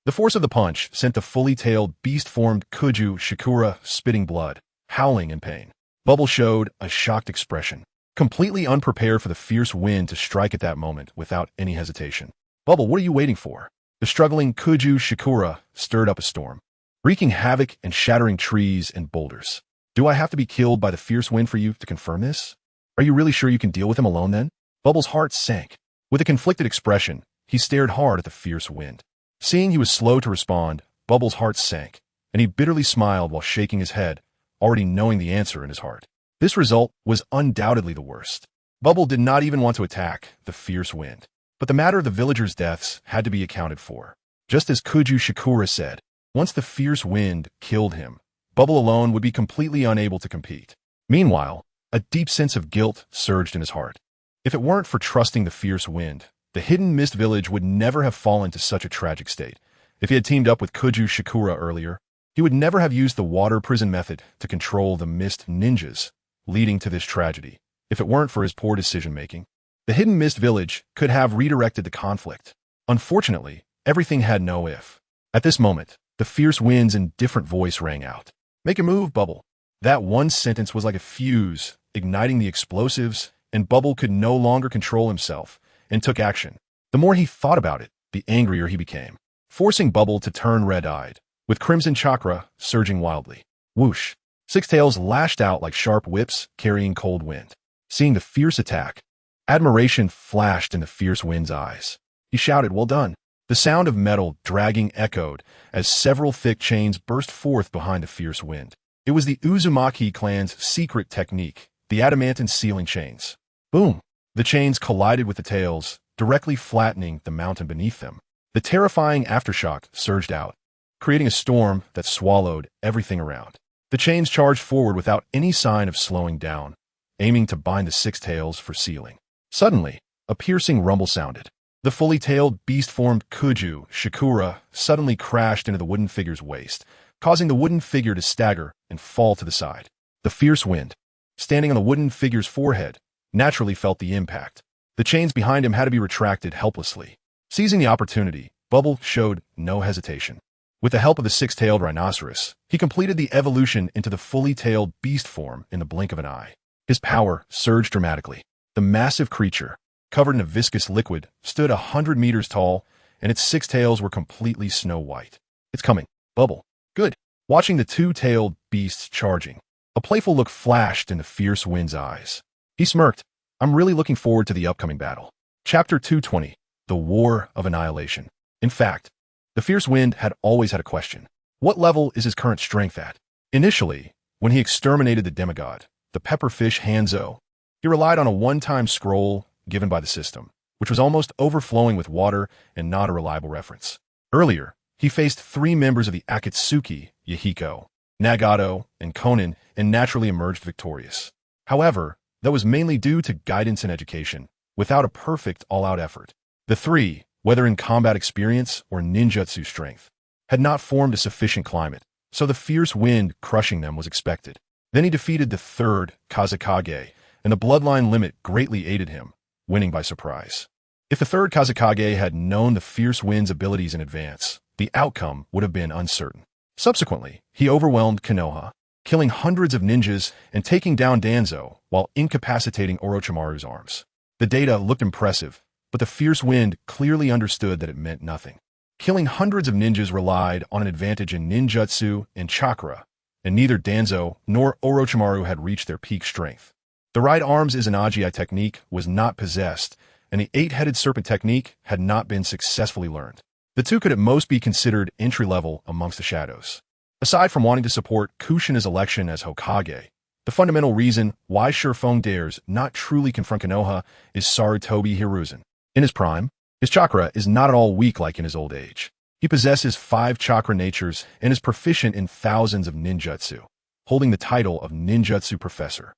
A: The force of the punch sent the fully-tailed, beast-formed Kuju Shikura spitting blood, howling in pain. Bubble showed a shocked expression, completely unprepared for the fierce wind to strike at that moment without any hesitation. Bubble, what are you waiting for? The struggling Kuju Shikura stirred up a storm, wreaking havoc and shattering trees and boulders. Do I have to be killed by the fierce wind for you to confirm this? Are you really sure you can deal with him alone then? Bubble's heart sank. With a conflicted expression, he stared hard at the fierce wind. Seeing he was slow to respond, Bubble's heart sank, and he bitterly smiled while shaking his head, already knowing the answer in his heart. This result was undoubtedly the worst. Bubble did not even want to attack the fierce wind. But the matter of the villagers' deaths had to be accounted for. Just as Kuju Shikura said, once the fierce wind killed him, Bubble alone would be completely unable to compete. Meanwhile, a deep sense of guilt surged in his heart. If it weren't for trusting the fierce wind, the hidden mist village would never have fallen to such a tragic state. If he had teamed up with Kuju Shikura earlier, he would never have used the water prison method to control the mist ninjas, leading to this tragedy. If it weren't for his poor decision-making, the hidden mist village could have redirected the conflict. Unfortunately, everything had no if. At this moment, the fierce wind's indifferent voice rang out. Make a move, Bubble. That one sentence was like a fuse, igniting the explosives, and Bubble could no longer control himself and took action. The more he thought about it, the angrier he became, forcing Bubble to turn red-eyed, with crimson chakra surging wildly. Whoosh! Six tails lashed out like sharp whips carrying cold wind. Seeing the fierce attack, admiration flashed in the fierce wind's eyes. He shouted, "Well done." The sound of metal dragging echoed as several thick chains burst forth behind the fierce wind. It was the Uzumaki clan's secret technique, the adamantine sealing chains. Boom! The chains collided with the tails, directly flattening the mountain beneath them. The terrifying aftershock surged out, creating a storm that swallowed everything around. The chains charged forward without any sign of slowing down, aiming to bind the six tails for sealing. Suddenly, a piercing rumble sounded. The fully-tailed, beast-formed Kuju Shikura suddenly crashed into the wooden figure's waist, causing the wooden figure to stagger and fall to the side. The fierce wind, standing on the wooden figure's forehead, naturally felt the impact. The chains behind him had to be retracted helplessly. Seizing the opportunity, Bubble showed no hesitation. With the help of the six-tailed rhinoceros, he completed the evolution into the fully-tailed beast form in the blink of an eye. His power surged dramatically. The massive creature, covered in a viscous liquid, stood 100 meters tall, and its six tails were completely snow-white. It's coming, Bubble. Good. Watching the two-tailed beasts charging, a playful look flashed in the fierce wind's eyes. He smirked. I'm really looking forward to the upcoming battle. Chapter 220, The War of Annihilation. In fact, the fierce wind had always had a question. What level is his current strength at? Initially, when he exterminated the demigod, the pepperfish Hanzo, he relied on a one-time scroll given by the system, which was almost overflowing with water and not a reliable reference. Earlier, he faced three members of the Akatsuki, Yahiko, Nagato, and Konan, and naturally emerged victorious. However, that was mainly due to guidance and education, without a perfect all-out effort. The three, whether in combat experience or ninjutsu strength, had not formed a sufficient climate, so the fierce wind crushing them was expected. Then he defeated the third, Kazekage, and the bloodline limit greatly aided him, winning by surprise. If the third Kazekage had known the fierce wind's abilities in advance, the outcome would have been uncertain. Subsequently, he overwhelmed Konoha, killing hundreds of ninjas and taking down Danzo while incapacitating Orochimaru's arms. The data looked impressive, but the fierce wind clearly understood that it meant nothing. Killing hundreds of ninjas relied on an advantage in ninjutsu and chakra, and neither Danzo nor Orochimaru had reached their peak strength. The right arm's Izanagi technique was not possessed, and the eight-headed serpent technique had not been successfully learned. The two could at most be considered entry-level amongst the shadows. Aside from wanting to support Kushina's election as Hokage, the fundamental reason why Shifeng dares not truly confront Konoha is Sarutobi Hiruzen. In his prime, his chakra is not at all weak like in his old age. He possesses 5 chakra natures and is proficient in thousands of ninjutsu, holding the title of ninjutsu professor.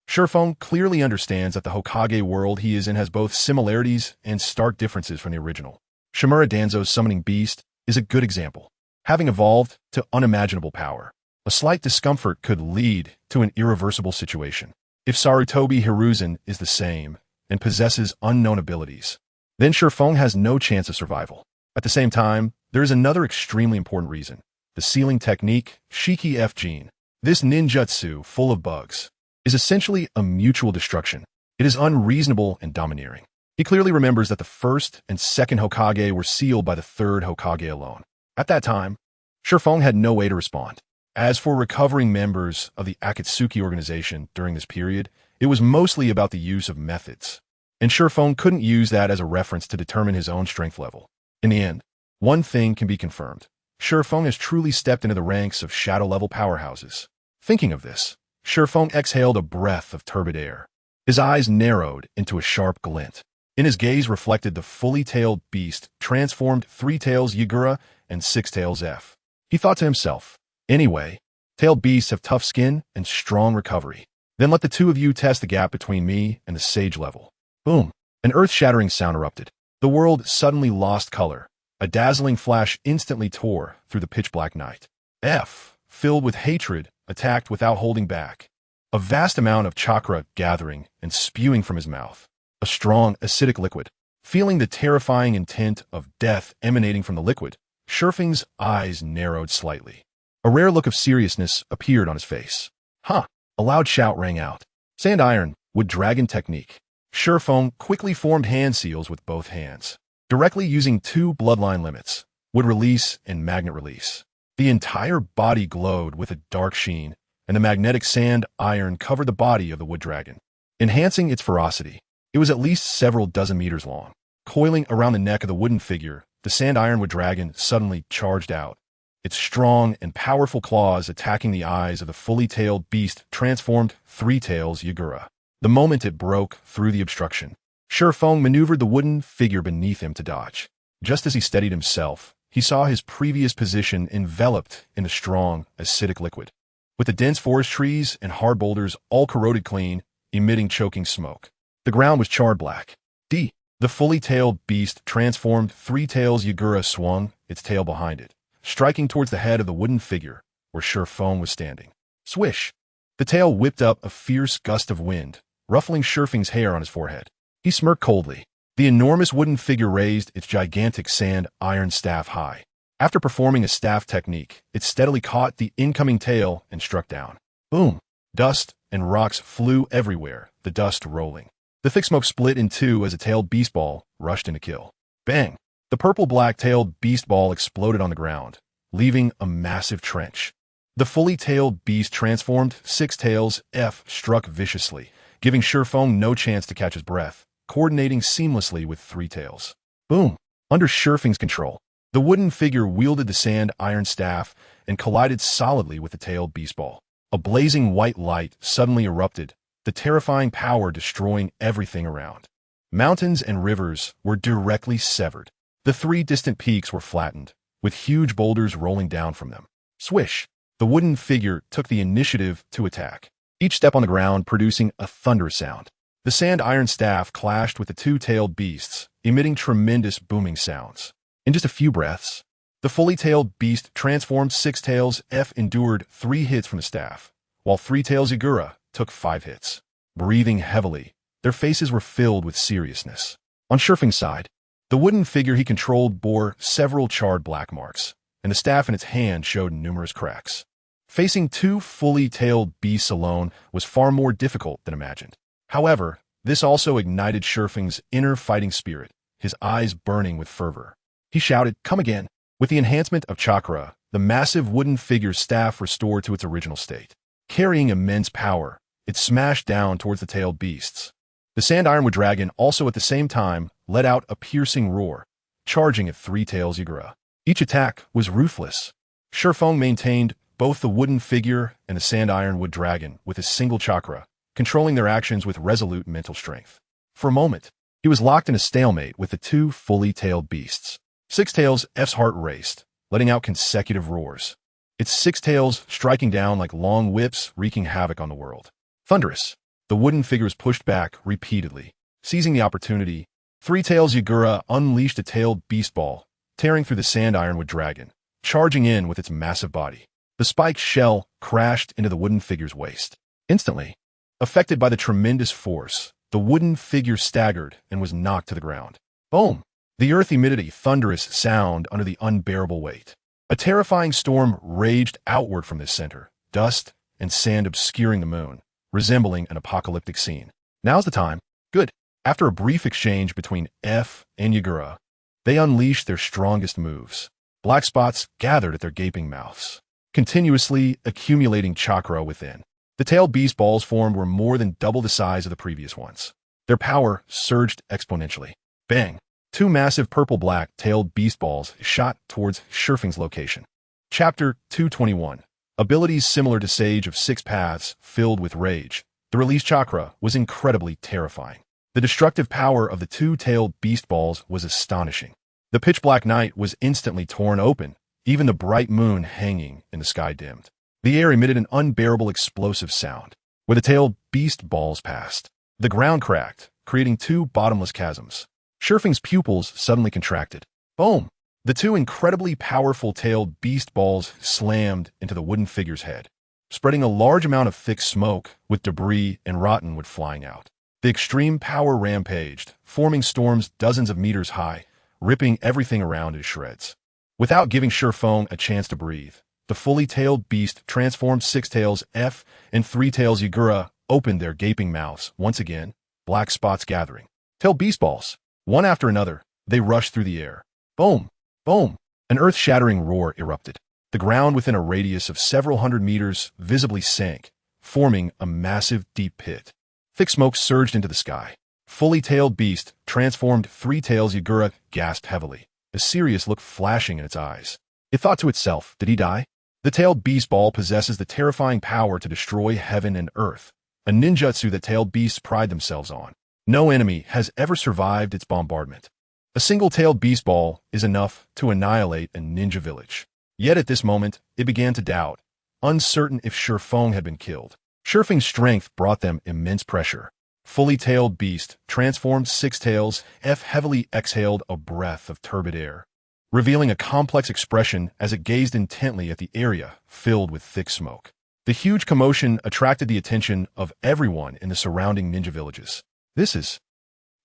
A: Shifeng clearly understands that the Hokage world he is in has both similarities and stark differences from the original. Shimura Danzo's summoning beast is a good example. Having evolved to unimaginable power, a slight discomfort could lead to an irreversible situation. If Sarutobi Hiruzen is the same and possesses unknown abilities, then Shifeng has no chance of survival. At the same time, there is another extremely important reason. The sealing technique, Shiki F Gene. This ninjutsu, full of bugs, is essentially a mutual destruction. It is unreasonable and domineering. He clearly remembers that the first and second Hokage were sealed by the third Hokage alone. At that time, Shifeng had no way to respond. As for recovering members of the Akatsuki organization during this period, it was mostly about the use of methods, and Shifeng couldn't use that as a reference to determine his own strength level. In the end, one thing can be confirmed. Shifeng has truly stepped into the ranks of shadow-level powerhouses. Thinking of this, Shifeng exhaled a breath of turbid air. His eyes narrowed into a sharp glint. In his gaze reflected the fully tailed beast transformed 3 tails Yagura and 6 tails F. He thought to himself, anyway, tailed beasts have tough skin and strong recovery. Then let the two of you test the gap between me and the sage level. Boom! An earth-shattering sound erupted. The world suddenly lost color. A dazzling flash instantly tore through the pitch-black night. F, filled with hatred, attacked without holding back. A vast amount of chakra gathering and spewing from his mouth. A strong, acidic liquid. Feeling the terrifying intent of death emanating from the liquid, Shifeng's eyes narrowed slightly. A rare look of seriousness appeared on his face. Huh! A loud shout rang out. Sand Iron, Wood Dragon Technique. Shifeng quickly formed hand seals with both hands, directly using 2 bloodline limits, Wood Release and Magnet Release. The entire body glowed with a dark sheen, and the magnetic sand iron covered the body of the wood dragon, enhancing its ferocity. It was at least several dozen meters long. Coiling around the neck of the wooden figure, the sand iron wood dragon suddenly charged out, its strong and powerful claws attacking the eyes of the fully tailed beast transformed 3 tails Yagura. The moment it broke through the obstruction, Shifeng maneuvered the wooden figure beneath him to dodge. Just as he steadied himself, he saw his previous position enveloped in a strong, acidic liquid, with the dense forest trees and hard boulders all corroded clean, emitting choking smoke. The ground was charred black. The fully tailed beast transformed 3 tails Yagura swung its tail behind it, striking towards the head of the wooden figure where Shifeng was standing. Swish! The tail whipped up a fierce gust of wind, ruffling Shifeng's hair on his forehead. He smirked coldly. The enormous wooden figure raised its gigantic sand iron staff high. After performing a staff technique, it steadily caught the incoming tail and struck down. Boom! Dust and rocks flew everywhere, the dust rolling. The thick smoke split in 2 as a tailed beast ball rushed in to kill. Bang! The purple-black-tailed beast ball exploded on the ground, leaving a massive trench. The fully tailed beast transformed 6 tails F struck viciously, giving Shifeng no chance to catch his breath, coordinating seamlessly with 3 tails. Boom! Under Shifeng's control, the wooden figure wielded the sand iron staff and collided solidly with the tailed beast ball. A blazing white light suddenly erupted, the terrifying power destroying everything around. Mountains and rivers were directly severed. The 3 distant peaks were flattened, with huge boulders rolling down from them. Swish! The wooden figure took the initiative to attack, each step on the ground producing a thunderous sound. The sand iron staff clashed with the 2-tailed beasts, emitting tremendous booming sounds. In just a few breaths, the fully tailed beast transformed 6 tails F endured 3 hits from the staff, while 3 tails Yagura took 5 hits. Breathing heavily, their faces were filled with seriousness. On Shifeng's side, the wooden figure he controlled bore several charred black marks, and the staff in its hand showed numerous cracks. Facing 2 fully tailed beasts alone was far more difficult than imagined. However, this also ignited Shifeng's inner fighting spirit, his eyes burning with fervor. He shouted, "Come again!" With the enhancement of chakra, the massive wooden figure's staff restored to its original state. Carrying immense power, it smashed down towards the tailed beasts. The sand ironwood dragon also at the same time let out a piercing roar, charging at Three Tails Yagura. Each attack was ruthless. Shifeng maintained both the wooden figure and the sand ironwood dragon with a single chakra, controlling their actions with resolute mental strength. For a moment, he was locked in a stalemate with the two fully tailed beasts. Six Tails F's heart raced, letting out consecutive roars. Its six tails striking down like long whips, wreaking havoc on the world. Thunderous, the wooden figures pushed back repeatedly. Seizing the opportunity, Three Tails Yagura unleashed a tailed beast ball, tearing through the sand ironwood dragon, charging in with its massive body. The spiked shell crashed into the wooden figure's waist. Instantly, affected by the tremendous force, the wooden figure staggered and was knocked to the ground. Boom! The earth emitted a thunderous sound under the unbearable weight. A terrifying storm raged outward from this center, dust and sand obscuring the moon, resembling an apocalyptic scene. Now's the time. Good. After a brief exchange between F and Yagura, they unleashed their strongest moves. Black spots gathered at their gaping mouths, continuously accumulating chakra within. The tailed beast balls formed were more than double the size of the previous ones. Their power surged exponentially. Bang! Two massive purple-black tailed beast balls shot towards Shifeng's location. Chapter 221. Abilities similar to Sage of Six Paths, filled with rage. The released chakra was incredibly terrifying. The destructive power of the two-tailed beast balls was astonishing. The pitch-black night was instantly torn open, even the bright moon hanging in the sky dimmed. The air emitted an unbearable explosive sound. Where the tailed beast balls passed, the ground cracked, creating two bottomless chasms. Shifeng's pupils suddenly contracted. Boom! The two incredibly powerful tailed beast balls slammed into the wooden figure's head, spreading a large amount of thick smoke with debris and rottenwood flying out. The extreme power rampaged, forming storms dozens of meters high, ripping everything around into shreds. Without giving Shifeng a chance to breathe, the fully tailed beast transformed Six Tails F and Three Tails Yagura opened their gaping mouths once again, black spots gathering. Tailed beast balls. One after another, they rushed through the air. Boom! Boom! An earth-shattering roar erupted. The ground within a radius of several hundred meters visibly sank, forming a massive deep pit. Thick smoke surged into the sky. Fully tailed beast transformed Three Tails Yagura gasped heavily, a serious look flashing in its eyes. It thought to itself, did he die? The tailed beast ball possesses the terrifying power to destroy heaven and earth, a ninjutsu that tailed beasts pride themselves on. No enemy has ever survived its bombardment. A single tailed beast ball is enough to annihilate a ninja village. Yet at this moment, it began to doubt, uncertain if Shifeng had been killed. Shifeng's strength brought them immense pressure. Fully tailed beast transformed Six Tails F heavily exhaled a breath of turbid air, revealing a complex expression as it gazed intently at the area filled with thick smoke. The huge commotion attracted the attention of everyone in the surrounding ninja villages. This is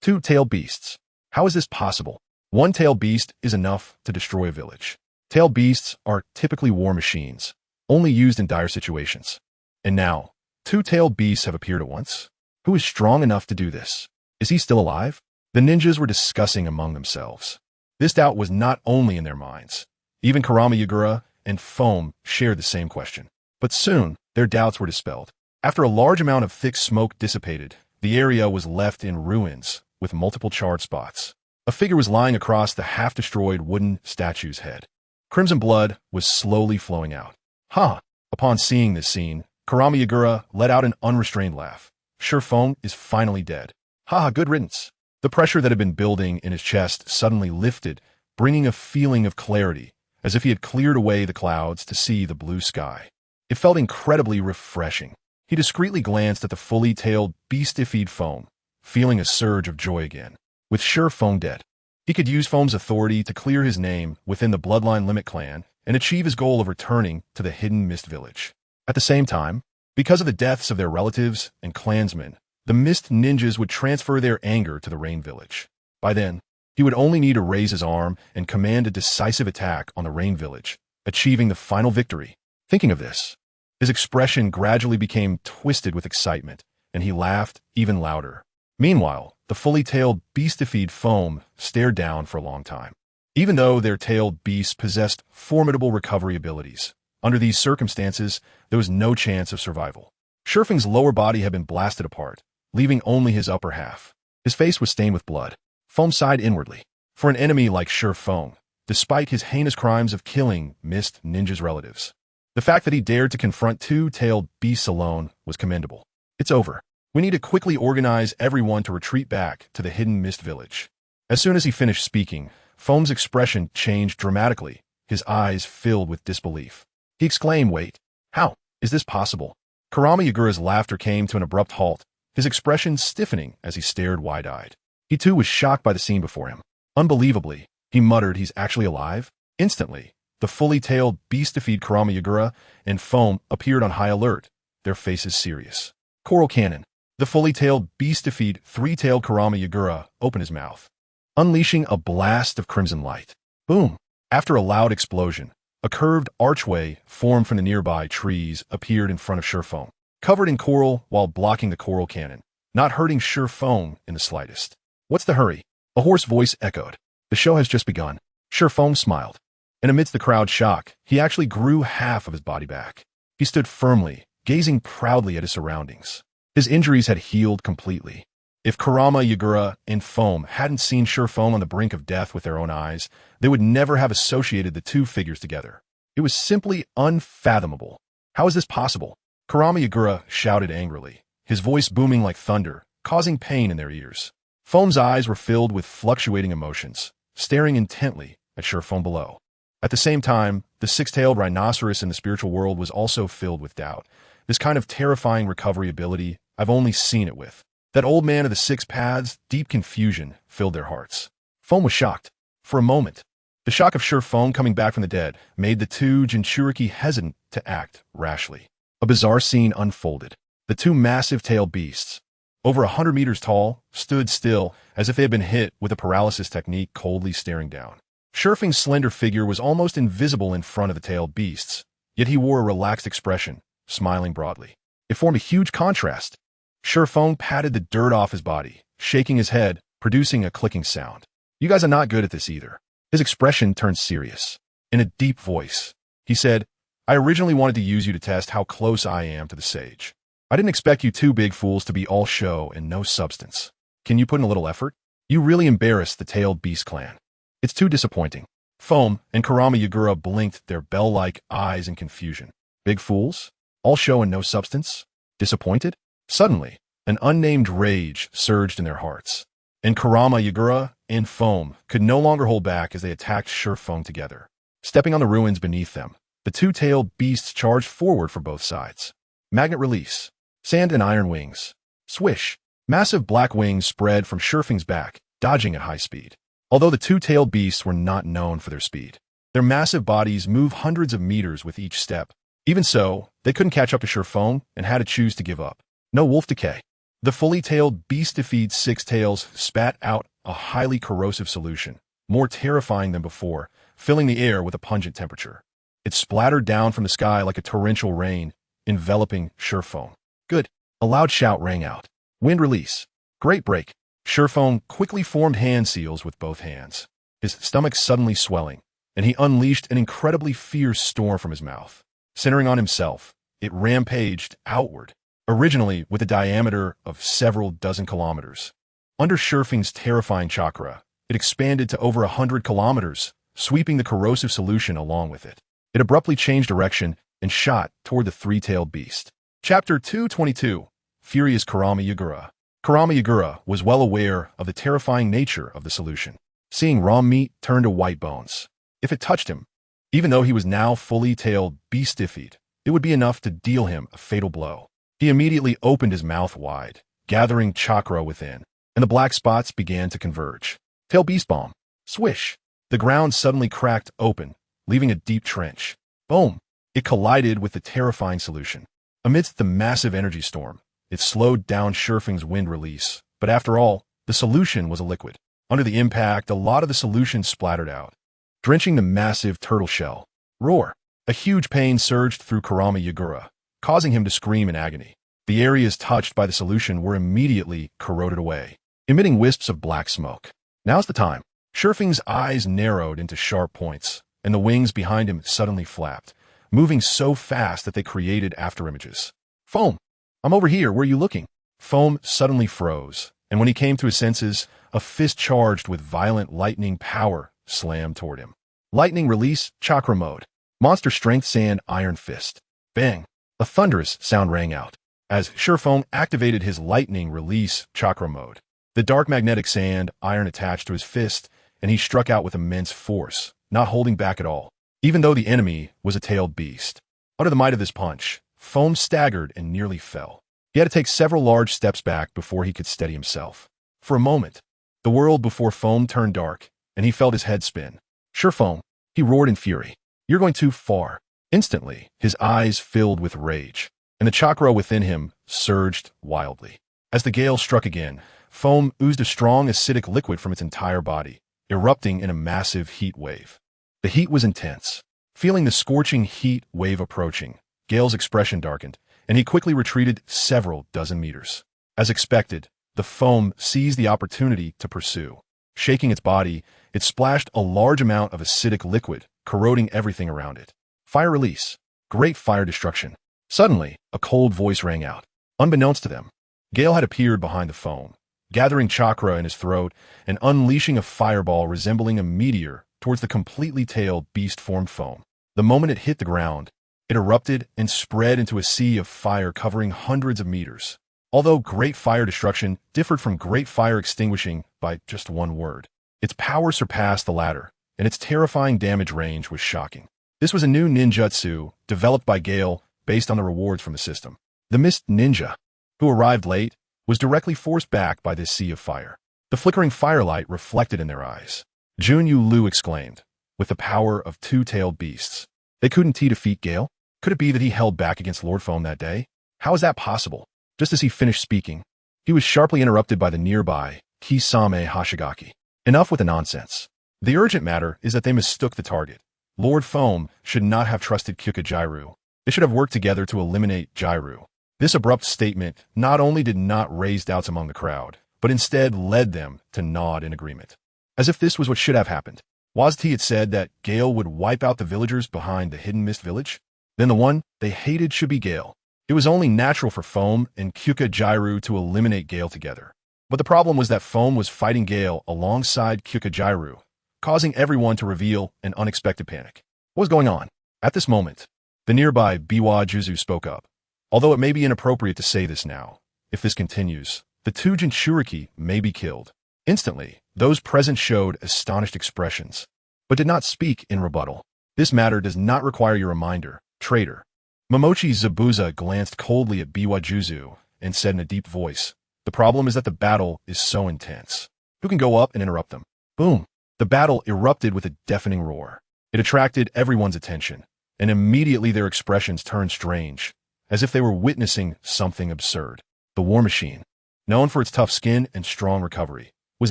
A: two-tailed beasts. How is this possible? One tailed beast is enough to destroy a village. Tailed beasts are typically war machines, only used in dire situations. And now, two tailed beasts have appeared at once? Who is strong enough to do this? Is he still alive? The ninjas were discussing among themselves. This doubt was not only in their minds. Even Kurama Yagura and Foam shared the same question. But soon, their doubts were dispelled. After a large amount of thick smoke dissipated, the area was left in ruins, with multiple charred spots. A figure was lying across the half-destroyed wooden statue's head. Crimson blood was slowly flowing out. Ha! Upon seeing this scene, Kurama Yagura let out an unrestrained laugh. Shifeng is finally dead. Ha! Good riddance. The pressure that had been building in his chest suddenly lifted, bringing a feeling of clarity, as if he had cleared away the clouds to see the blue sky. It felt incredibly refreshing. He discreetly glanced at the fully tailed beastified Foam, feeling a surge of joy again. With Shifeng dead, he could use Foam's authority to clear his name within the Bloodline Limit clan and achieve his goal of returning to the Hidden Mist Village. At the same time, because of the deaths of their relatives and clansmen, the Mist ninjas would transfer their anger to the Rain Village. By then, he would only need to raise his arm and command a decisive attack on the Rain Village, achieving the final victory. Thinking of this, his expression gradually became twisted with excitement, and he laughed even louder. Meanwhile, the fully tailed beastified Foam stared down for a long time. Even though their tailed beasts possessed formidable recovery abilities, under these circumstances, there was no chance of survival. Shifeng's lower body had been blasted apart, leaving only his upper half. His face was stained with blood. Foam sighed inwardly. for an enemy like Shi Feng, despite his heinous crimes of killing mist ninja's relatives. The fact that he dared to confront two-tailed beasts alone was commendable. It's over. We need to quickly organize everyone to retreat back to the hidden mist village. As soon as he finished speaking, Foam's expression changed dramatically, his eyes filled with disbelief. He exclaimed, "Wait, how is this possible?" Kurama Yagura's laughter came to an abrupt halt, his expression stiffening as he stared wide-eyed. He too was shocked by the scene before him. Unbelievably, he muttered, "He's actually alive?" Instantly, the fully-tailed beast-defeated Kurama Yagura and Foam appeared on high alert, their faces serious. Coral Cannon. The fully-tailed beast-defeated three-tailed Kurama Yagura opened his mouth, unleashing a blast of crimson light. Boom! After a loud explosion, a curved archway formed from the nearby trees appeared in front of Shi Feng, covered in coral while blocking the coral cannon, not hurting Shi Feng in the slightest. "What's the hurry?" A hoarse voice echoed. "The show has just begun." Shi Feng smiled, and amidst the crowd's shock, he actually grew half of his body back. He stood firmly, gazing proudly at his surroundings. His injuries had healed completely. If Kurama Yagura and Foam hadn't seen Shi Feng on the brink of death with their own eyes, they would never have associated the two figures together. It was simply unfathomable. How is this possible? Kurama Yagura shouted angrily, his voice booming like thunder, causing pain in their ears. Foam's eyes were filled with fluctuating emotions, staring intently at Shi Feng below. At the same time, the six-tailed rhinoceros in the spiritual world was also filled with doubt. This kind of terrifying recovery ability, I've only seen it with. That old man of the six paths, deep confusion filled their hearts. Foam was shocked. For a moment, the shock of Shi Feng coming back from the dead made the two Jinchuriki hesitant to act rashly. A bizarre scene unfolded. The two massive-tailed beasts, over 100 meters tall, stood still as if they had been hit with a paralysis technique, coldly staring down. Shi Feng's slender figure was almost invisible in front of the tailed beasts, yet he wore a relaxed expression, smiling broadly. It formed a huge contrast. Shi Feng patted the dirt off his body, shaking his head, producing a clicking sound. "You guys are not good at this either." His expression turned serious. In a deep voice, he said, "I originally wanted to use you to test how close I am to the sage. I didn't expect you two big fools to be all show and no substance. Can you put in a little effort? You really embarrassed the tailed beast clan. It's too disappointing." Foam and Kurama Yagura blinked their bell-like eyes in confusion. Big fools? All show and no substance? Disappointed? Suddenly, an unnamed rage surged in their hearts, and Kurama Yagura and Foam could no longer hold back as they attacked Shi Feng together. Stepping on the ruins beneath them, the two-tailed beasts charged forward for both sides. Magnet release. Sand and iron wings. Swish. Massive black wings spread from Shi Feng's back, dodging at high speed. Although the two-tailed beasts were not known for their speed, their massive bodies moved hundreds of meters with each step. Even so, they couldn't catch up to Shi Feng and had to choose to give up. No wolf decay. The fully-tailed beast-defeated six tails spat out a highly corrosive solution, more terrifying than before, filling the air with a pungent temperature. It splattered down from the sky like a torrential rain, enveloping Shi Feng. Good. A loud shout rang out. Wind release. Great break. Shi Feng quickly formed hand seals with both hands, his stomach suddenly swelling, and he unleashed an incredibly fierce storm from his mouth. Centering on himself, it rampaged outward, originally with a diameter of several dozen kilometers. Under Shi Feng's terrifying chakra, it expanded to over 100 kilometers, sweeping the corrosive solution along with it. It abruptly changed direction and shot toward the three-tailed beast. Chapter 222. Furious Kurama Yagura. Kurama Yagura was well aware of the terrifying nature of the solution. Seeing raw meat turn to white bones, if it touched him, even though he was now fully tailed beast-defeated, it would be enough to deal him a fatal blow. He immediately opened his mouth wide, gathering chakra within, and the black spots began to converge. Tail beast bomb. Swish. The ground suddenly cracked open, leaving a deep trench. Boom. It collided with the terrifying solution. Amidst the massive energy storm, it slowed down Shi Feng's wind release, but after all, the solution was a liquid. Under the impact, a lot of the solution splattered out, drenching the massive turtle shell. Roar! A huge pain surged through Kurama Yagura, causing him to scream in agony. The areas touched by the solution were immediately corroded away, emitting wisps of black smoke. Now's the time. Shi Feng's eyes narrowed into sharp points, and the wings behind him suddenly flapped, moving so fast that they created afterimages. Foam! I'm over here, where are you looking? Foam suddenly froze, and when he came to his senses, a fist charged with violent lightning power slammed toward him. Lightning release, chakra mode. Monster strength sand iron fist. Bang! A thunderous sound rang out as Surefoam activated his lightning release chakra mode. The dark magnetic sand iron attached to his fist, and he struck out with immense force, not holding back at all, even though the enemy was a tailed beast. Under the might of this punch, Foam staggered and nearly fell. He had to take several large steps back before he could steady himself. For a moment, the world before Foam turned dark, and he felt his head spin. Surefoam, he roared in fury. You're going too far. Instantly, his eyes filled with rage, and the chakra within him surged wildly. As the gale struck again, Foam oozed a strong acidic liquid from its entire body, erupting in a massive heat wave. The heat was intense. Feeling the scorching heat wave approaching, Gale's expression darkened, and he quickly retreated several dozen meters. As expected, the Foam seized the opportunity to pursue. Shaking its body, it splashed a large amount of acidic liquid, corroding everything around it. Fire release. Great fire destruction. Suddenly, a cold voice rang out. Unbeknownst to them, Gale had appeared behind the Foam, gathering chakra in his throat and unleashing a fireball resembling a meteor towards the completely tailed beast-formed Foam. The moment it hit the ground, it erupted and spread into a sea of fire covering hundreds of meters. Although great fire destruction differed from great fire extinguishing by just one word, its power surpassed the latter, and its terrifying damage range was shocking. This was a new ninjutsu developed by Gale based on the rewards from the system. The Mist Ninja, who arrived late, was directly forced back by this sea of fire. The flickering firelight reflected in their eyes. Junyu Liu exclaimed, with the power of two-tailed beasts. They couldn't defeat Gale? Could it be that he held back against Lord Foam that day? How is that possible? Just as he finished speaking, he was sharply interrupted by the nearby Kisame Hashigaki. Enough with the nonsense. The urgent matter is that they mistook the target. Lord Foam should not have trusted Kyuka Jairu. They should have worked together to eliminate Jairu. This abrupt statement not only did not raise doubts among the crowd, but instead led them to nod in agreement. As if this was what should have happened. Wazti had said that Gale would wipe out the villagers behind the Hidden Mist Village. Then the one they hated should be Gale. It was only natural for Foam and Kyuka Jairu to eliminate Gale together. But the problem was that Foam was fighting Gale alongside Kyuka Jairu, causing everyone to reveal an unexpected panic. What was going on? At this moment, the nearby Biwa Juzu spoke up. Although it may be inappropriate to say this now, if this continues, the two Jinchuriki may be killed. Instantly, those present showed astonished expressions, but did not speak in rebuttal. This matter does not require your reminder, traitor. Momochi Zabuza glanced coldly at Biwa Juzu and said in a deep voice, the problem is that the battle is so intense. Who can go up and interrupt them? Boom! The battle erupted with a deafening roar. It attracted everyone's attention, and immediately their expressions turned strange, as if they were witnessing something absurd. The War Machine, known for its tough skin and strong recovery, was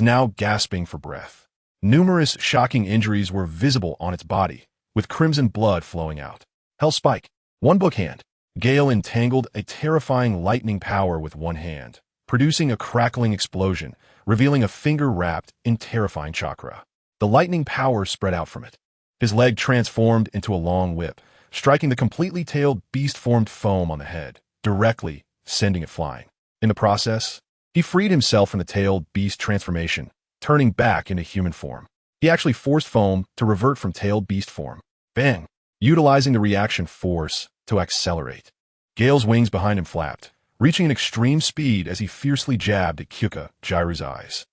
A: now gasping for breath. Numerous shocking injuries were visible on its body, with crimson blood flowing out. Hell Spike. One book hand. Gale entangled a terrifying lightning power with one hand, producing a crackling explosion, revealing a finger wrapped in terrifying chakra. The lightning power spread out from it. His leg transformed into a long whip, striking the completely tailed beast-formed Foam on the head, directly sending it flying. In the process, he freed himself from the tailed beast transformation, turning back into human form. He actually forced Foam to revert from tailed beast form. Bang! Utilizing the reaction force to accelerate. Gale's wings behind him flapped, reaching an extreme speed as he fiercely jabbed at Kyuka Jairu's eyes.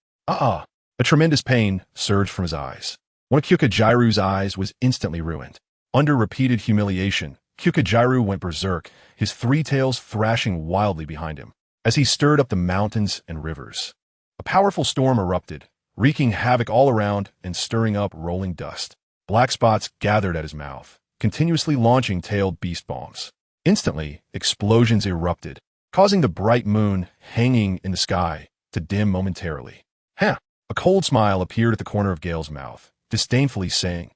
A: A tremendous pain surged from his eyes. One of Kyuka Jairu's eyes was instantly ruined. Under repeated humiliation, Kyuka Jairu went berserk, his three tails thrashing wildly behind him, as he stirred up the mountains and rivers. A powerful storm erupted, wreaking havoc all around and stirring up rolling dust. Black spots gathered at his mouth, continuously launching tailed beast bombs. Instantly, explosions erupted, causing the bright moon hanging in the sky to dim momentarily. A cold smile appeared at the corner of Gale's mouth, disdainfully saying,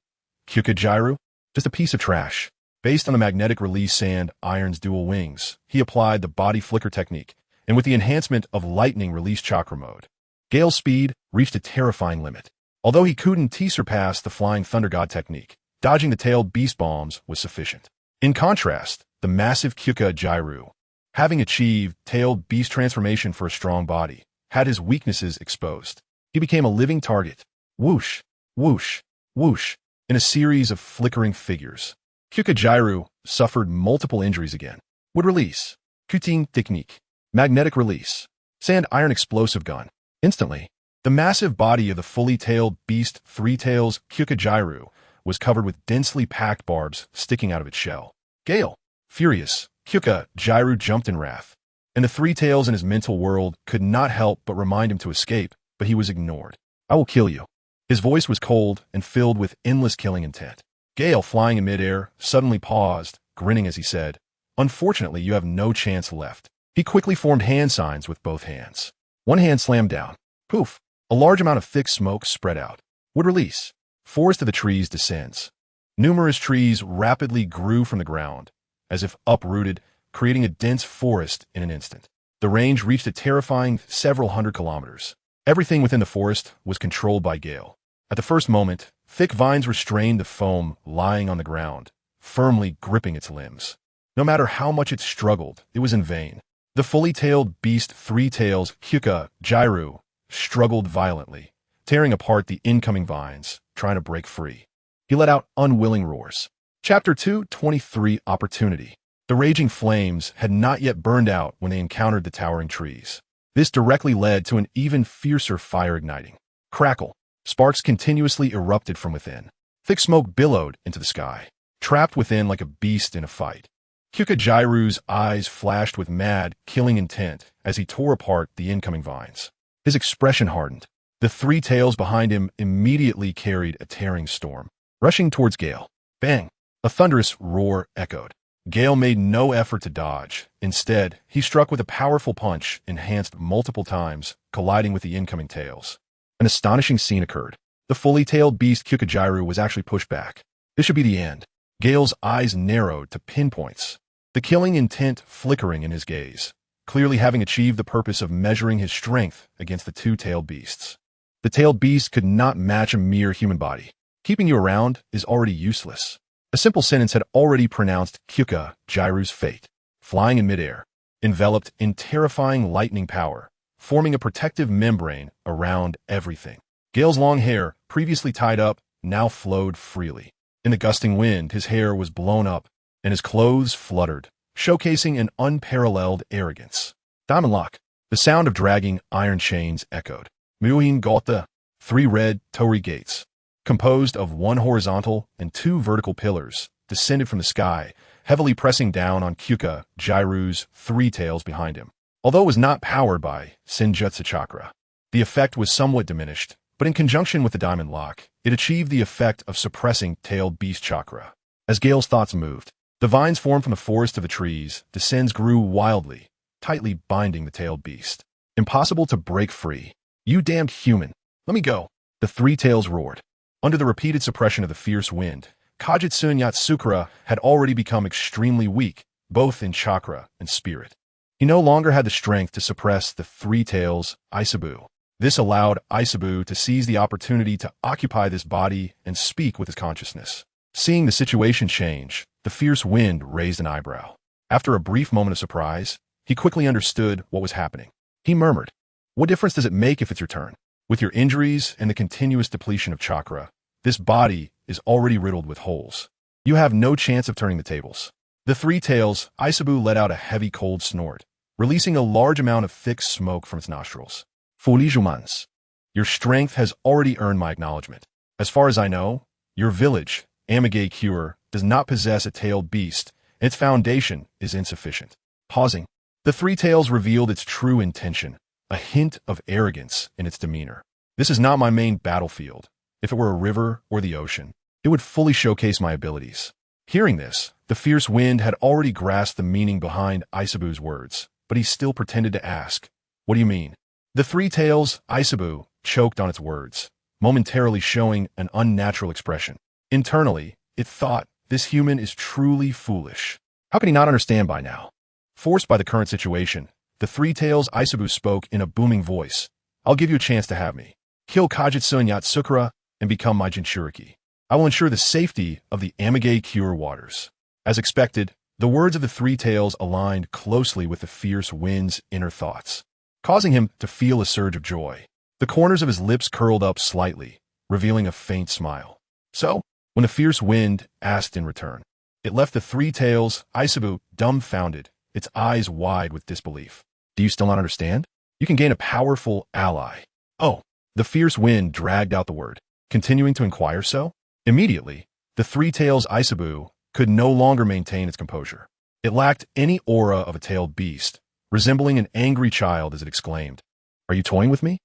A: Kyuka Jairu? Just a piece of trash. Based on the magnetic release sand iron's dual wings, he applied the body flicker technique, and with the enhancement of lightning release chakra mode, Gale's speed reached a terrifying limit. Although he couldn't surpass the flying thunder god technique, dodging the tailed beast bombs was sufficient. In contrast, the massive Kyuka Jairu, having achieved tailed beast transformation for a strong body, had his weaknesses exposed. He became a living target. Whoosh, whoosh, whoosh, in a series of flickering figures. Kyukujairu suffered multiple injuries again. Would release. Kuting technique. Magnetic release. Sand iron explosive gun. Instantly, the massive body of the fully tailed beast Three Tails Kyukujairu was covered with densely packed barbs sticking out of its shell. Gale. Furious, Kyukujairu jumped in wrath, and the Three Tails in his mental world could not help but remind him to escape, but he was ignored. I will kill you. His voice was cold and filled with endless killing intent. Gale, flying in midair, suddenly paused, grinning as he said, "Unfortunately, you have no chance left." He quickly formed hand signs with both hands. One hand slammed down. Poof! A large amount of thick smoke spread out. Would release. Forest of the trees descends. Numerous trees rapidly grew from the ground, as if uprooted, creating a dense forest in an instant. The range reached a terrifying several hundred kilometers. Everything within the forest was controlled by Gale. At the first moment, thick vines restrained the foam lying on the ground, firmly gripping its limbs. No matter how much it struggled, it was in vain. The fully tailed beast Three Tails Kyukujairu struggled violently, tearing apart the incoming vines, trying to break free. He let out unwilling roars. Chapter 2:23 Opportunity. The raging flames had not yet burned out when they encountered the towering trees. This directly led to an even fiercer fire igniting. Crackle. Sparks continuously erupted from within. Thick smoke billowed into the sky, trapped within like a beast in a fight. Kyukujairu's eyes flashed with mad, killing intent as he tore apart the incoming vines. His expression hardened. The Three Tails behind him immediately carried a tearing storm, rushing towards Gale. Bang! A thunderous roar echoed. Gale made no effort to dodge. Instead, he struck with a powerful punch, enhanced multiple times, colliding with the incoming tails. An astonishing scene occurred. The fully tailed beast Kyukujairu was actually pushed back. This should be the end. Gale's eyes narrowed to pinpoints, the killing intent flickering in his gaze, clearly having achieved the purpose of measuring his strength against the two-tailed beasts. The tailed beast could not match a mere human body. Keeping you around is already useless. A simple sentence had already pronounced Kyukujairu's fate. Flying in midair, enveloped in terrifying lightning power, forming a protective membrane around everything. Gale's long hair, previously tied up, now flowed freely. In the gusting wind, his hair was blown up, and his clothes fluttered, showcasing an unparalleled arrogance. Diamond lock. The sound of dragging iron chains echoed. Muin Gotha. 3 red torii gates, composed of 1 horizontal and 2 vertical pillars, descended from the sky, heavily pressing down on Kyukujairu's 3 tails behind him. Although it was not powered by Senjutsu chakra, the effect was somewhat diminished, but in conjunction with the diamond lock, it achieved the effect of suppressing tailed beast chakra. As Gale's thoughts moved, the vines formed from the forest of the trees, descends grew wildly, tightly binding the tailed beast. Impossible to break free. You damned human. Let me go. The 3 tails roared. Under the repeated suppression of the fierce wind, Kajitsun Yatsukura had already become extremely weak, both in chakra and spirit. He no longer had the strength to suppress the 3 tails Isabu. This allowed Isabu to seize the opportunity to occupy this body and speak with his consciousness. Seeing the situation change, the fierce wind raised an eyebrow. After a brief moment of surprise, he quickly understood what was happening. He murmured, "What difference does it make if it's your turn? With your injuries and the continuous depletion of chakra, this body is already riddled with holes. You have no chance of turning the tables." The 3 tails Isabu let out a heavy cold snort, releasing a large amount of thick smoke from its nostrils. "Folijumans, your strength has already earned my acknowledgement. As far as I know, your village, Amage Cure, does not possess a tailed beast, and its foundation is insufficient." Pausing, the 3 tails revealed its true intention, a hint of arrogance in its demeanor. "This is not my main battlefield. If it were a river or the ocean, it would fully showcase my abilities." Hearing this, the fierce wind had already grasped the meaning behind Isabu's words, but he still pretended to ask, "What do you mean?" The 3 tails Isabu choked on its words, momentarily showing an unnatural expression. Internally, it thought, this human is truly foolish. How can he not understand by now? Forced by the current situation, the 3 tails Isabu spoke in a booming voice. "I'll give you a chance to have me. Kill Kajitsun Yatsukura and become my Jinchuriki. I will ensure the safety of the Amage Cure waters." As expected, the words of the 3 tails aligned closely with the fierce wind's inner thoughts, causing him to feel a surge of joy. The corners of his lips curled up slightly, revealing a faint smile. So, when the fierce wind asked in return, it left the three tails, Isabu, dumbfounded, its eyes wide with disbelief. Do you still not understand? You can gain a powerful ally. Oh, the fierce wind dragged out the word, continuing to inquire so. Immediately, the three tails Isabu could no longer maintain its composure. It lacked any aura of a tailed beast, resembling an angry child as it exclaimed, "Are you toying with me?"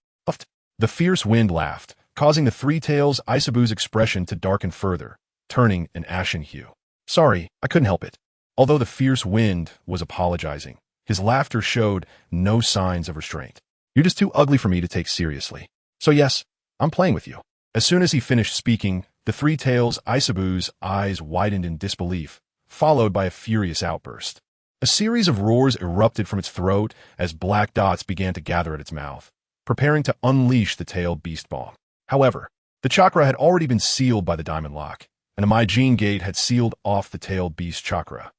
A: The fierce wind laughed, causing the three tails Isabu's expression to darken further, turning an ashen hue. Sorry, I couldn't help it. Although the fierce wind was apologizing, his laughter showed no signs of restraint. You're just too ugly for me to take seriously. So yes, I'm playing with you. As soon as he finished speaking, the three tails Isabu's eyes widened in disbelief, followed by a furious outburst. A series of roars erupted from its throat as black dots began to gather at its mouth, preparing to unleash the tailed beast bomb. However, the chakra had already been sealed by the diamond lock, and a Maijin gate had sealed off the tailed beast chakra.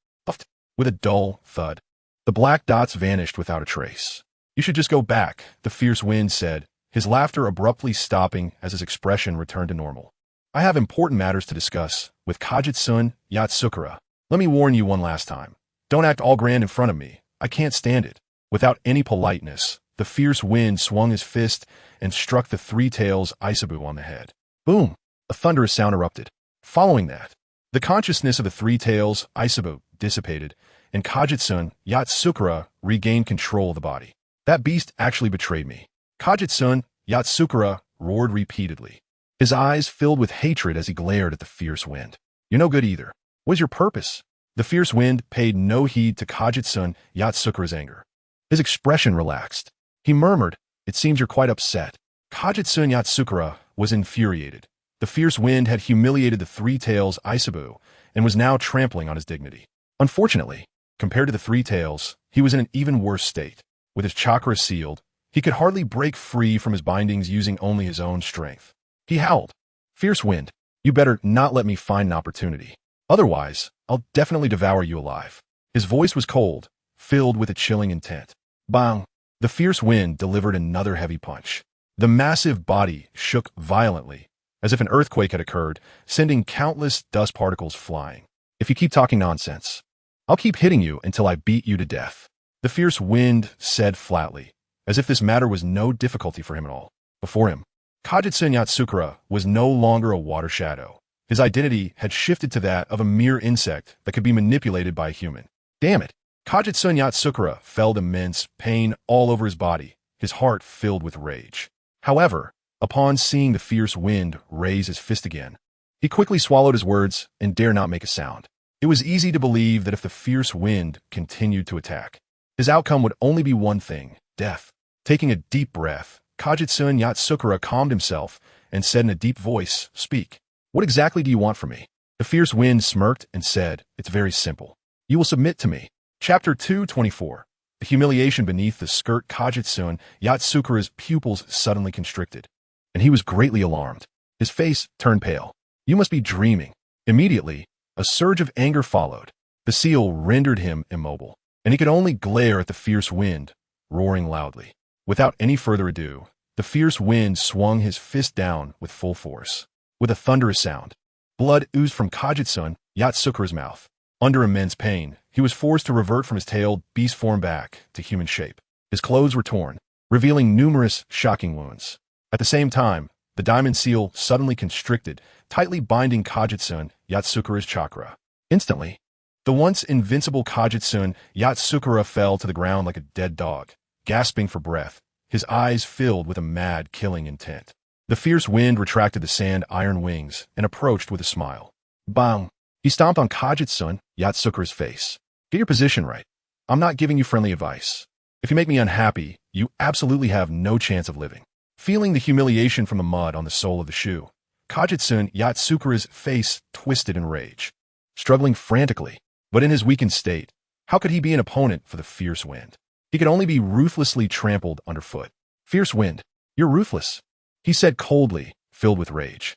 A: With a dull thud, the black dots vanished without a trace. You should just go back, the fierce wind said, his laughter abruptly stopping as his expression returned to normal. I have important matters to discuss with Kajitsun Yatsukura. Let me warn you one last time. Don't act all grand in front of me. I can't stand it. Without any politeness, the fierce wind swung his fist and struck the three tails Isabu on the head. Boom! A thunderous sound erupted. Following that, the consciousness of the three tails Isabu dissipated, and Kajitsun Yatsukura regained control of the body. That beast actually betrayed me. Kajitsun Yatsukura roared repeatedly. His eyes filled with hatred as he glared at the fierce wind. You're no good either. What is your purpose? The fierce wind paid no heed to Kajitsun Yatsukura's anger. His expression relaxed. He murmured, "It seems you're quite upset." Kajitsun Yatsukura was infuriated. The fierce wind had humiliated the three tails Isabu and was now trampling on his dignity. Unfortunately, compared to the three tails, he was in an even worse state. With his chakra sealed, he could hardly break free from his bindings using only his own strength. He howled, "Fierce wind, you better not let me find an opportunity. Otherwise, I'll definitely devour you alive." His voice was cold, filled with a chilling intent. Bang! The fierce wind delivered another heavy punch. The massive body shook violently, as if an earthquake had occurred, sending countless dust particles flying. If you keep talking nonsense, I'll keep hitting you until I beat you to death. The fierce wind said flatly, as if this matter was no difficulty for him at all. Before him, Kajitsun Yatsukura was no longer a water shadow. His identity had shifted to that of a mere insect that could be manipulated by a human. Damn it! Kajitsun Yatsukura felt immense pain all over his body, his heart filled with rage. However, upon seeing the fierce wind raise his fist again, he quickly swallowed his words and dared not make a sound. It was easy to believe that if the fierce wind continued to attack, his outcome would only be one thing, death. Taking a deep breath, Kajitsun Yatsukura calmed himself and said in a deep voice, "Speak. What exactly do you want from me?" The fierce wind smirked and said, "It's very simple. You will submit to me." Chapter 224. The humiliation beneath the skirt. Kajitsun Yatsukura's pupils suddenly constricted, and he was greatly alarmed. His face turned pale. "You must be dreaming." Immediately, a surge of anger followed. The seal rendered him immobile, and he could only glare at the fierce wind, roaring loudly. Without any further ado, the fierce wind swung his fist down with full force. With a thunderous sound, blood oozed from Kajitsun Yatsukura's mouth. Under immense pain, he was forced to revert from his tailed beast form back to human shape. His clothes were torn, revealing numerous shocking wounds. At the same time, the diamond seal suddenly constricted, tightly binding Kajitsun Yatsukura's chakra. Instantly, the once invincible Kajitsun Yatsukura fell to the ground like a dead dog, gasping for breath, his eyes filled with a mad, killing intent. The fierce wind retracted the sand iron wings and approached with a smile. Bang! He stomped on Kajitsun Yatsukura's face. "Get your position right. I'm not giving you friendly advice. If you make me unhappy, you absolutely have no chance of living." Feeling the humiliation from the mud on the sole of the shoe, Kajitsun Yatsukura's face twisted in rage. Struggling frantically, but in his weakened state, how could he be an opponent for the fierce wind? He could only be ruthlessly trampled underfoot. "Fierce wind, you're ruthless," he said coldly, filled with rage.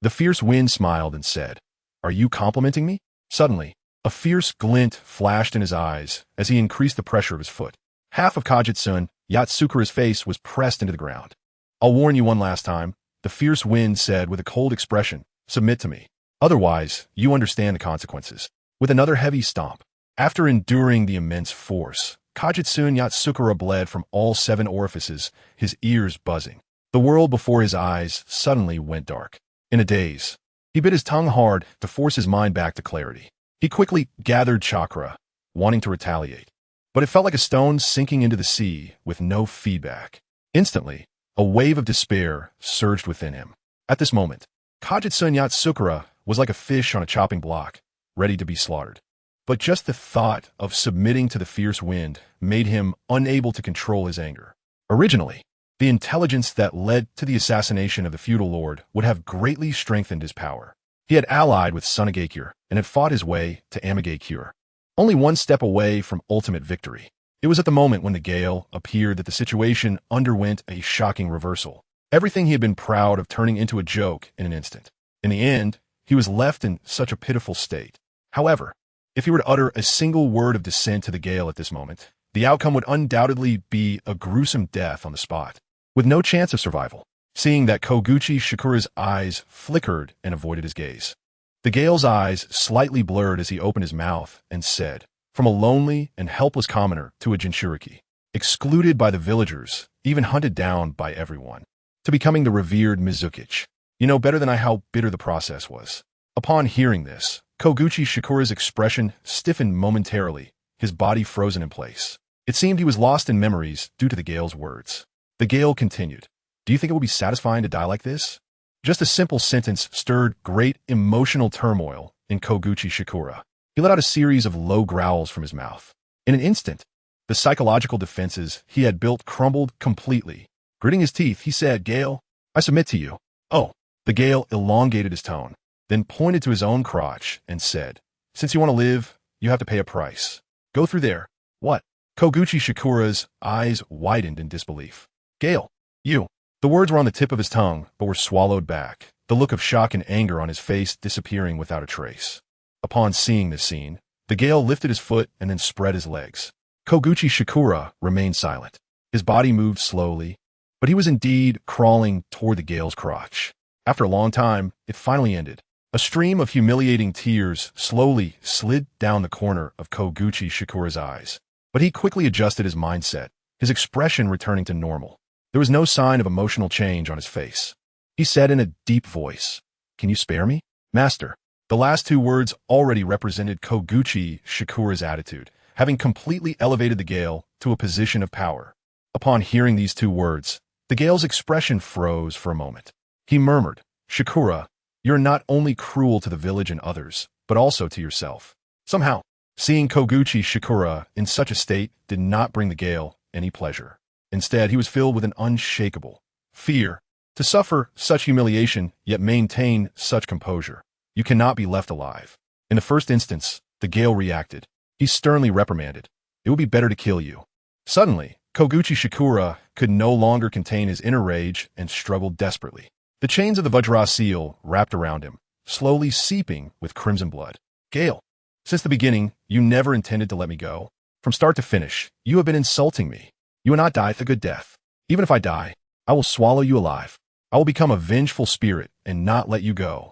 A: The fierce wind smiled and said, "Are you complimenting me?" Suddenly, a fierce glint flashed in his eyes as he increased the pressure of his foot. Half of Kajitsun Yatsukura's face was pressed into the ground. I'll warn you one last time, the fierce wind said with a cold expression, submit to me. Otherwise, you understand the consequences. With another heavy stomp, after enduring the immense force, Kajitsun Yatsukura bled from all 7 orifices, his ears buzzing. The world before his eyes suddenly went dark. In a daze, he bit his tongue hard to force his mind back to clarity. He quickly gathered chakra, wanting to retaliate. But it felt like a stone sinking into the sea with no feedback. Instantly, a wave of despair surged within him. At this moment, Kajitsun Yatsukura was like a fish on a chopping block, ready to be slaughtered. But just the thought of submitting to the fierce wind made him unable to control his anger. Originally, the intelligence that led to the assassination of the feudal lord would have greatly strengthened his power. He had allied with Tsunagakure and had fought his way to Amigakure, only one step away from ultimate victory. It was at the moment when the gale appeared that the situation underwent a shocking reversal. Everything he had been proud of turning into a joke in an instant. In the end, he was left in such a pitiful state. However, if he were to utter a single word of dissent to the gale at this moment, the outcome would undoubtedly be a gruesome death on the spot, with no chance of survival. Seeing that, Koguchi Shikura's eyes flickered and avoided his gaze. The gale's eyes slightly blurred as he opened his mouth and said, from a lonely and helpless commoner to a Jinchuriki, excluded by the villagers, even hunted down by everyone, to becoming the revered Mizukichi. You know better than I how bitter the process was. Upon hearing this, Koguchi Shikura's expression stiffened momentarily, his body frozen in place. It seemed he was lost in memories due to the gale's words. The gale continued. Do you think it will be satisfying to die like this? Just a simple sentence stirred great emotional turmoil in Koguchi Shikura. He let out a series of low growls from his mouth. In an instant, the psychological defenses he had built crumbled completely. Gritting his teeth, he said, Gale, I submit to you. Oh, the Gale elongated his tone, then pointed to his own crotch and said, since you want to live, you have to pay a price. Go through there. What? Koguchi Shikura's eyes widened in disbelief. Gale, you. The words were on the tip of his tongue, but were swallowed back, the look of shock and anger on his face disappearing without a trace. Upon seeing this scene, the Gale lifted his foot and then spread his legs. Koguchi Shikura remained silent. His body moved slowly, but he was indeed crawling toward the Gale's crotch. After a long time, it finally ended. A stream of humiliating tears slowly slid down the corner of Koguchi Shikura's eyes. But he quickly adjusted his mindset, his expression returning to normal. There was no sign of emotional change on his face. He said in a deep voice, Can you spare me? Master. The last 2 words already represented Koguchi Shikura's attitude, having completely elevated the Gale to a position of power. Upon hearing these 2 words, the Gale's expression froze for a moment. He murmured, Shikura, you're not only cruel to the village and others, but also to yourself. Somehow, seeing Koguchi Shikura in such a state did not bring the Gale any pleasure. Instead, he was filled with an unshakable fear. To suffer such humiliation, yet maintain such composure. You cannot be left alive. In the first instance, the Gale reacted. He sternly reprimanded. It would be better to kill you. Suddenly, Koguchi Shikura could no longer contain his inner rage and struggled desperately. The chains of the Vajra seal wrapped around him, slowly seeping with crimson blood. Gale, since the beginning, you never intended to let me go. From start to finish, you have been insulting me. You will not die a good death. Even if I die, I will swallow you alive. I will become a vengeful spirit and not let you go.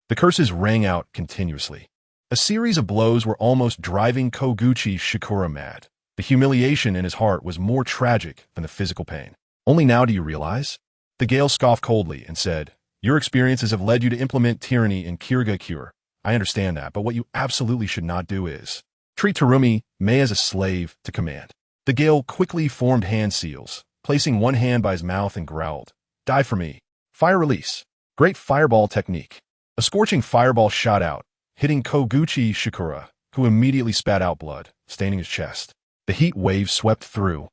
A: The curses rang out continuously. A series of blows were almost driving Koguchi Shikura mad. The humiliation in his heart was more tragic than the physical pain. Only now do you realize? The Gale scoffed coldly and said, Your experiences have led you to implement tyranny in Kirigakure. I understand that, but what you absolutely should not do is treat Terumi Mei as a slave to command. The Gale quickly formed hand seals, placing one hand by his mouth and growled, Die for me. Fire release. Great fireball technique. A scorching fireball shot out, hitting Koguchi Shikura, who immediately spat out blood, staining his chest. The heat wave swept through,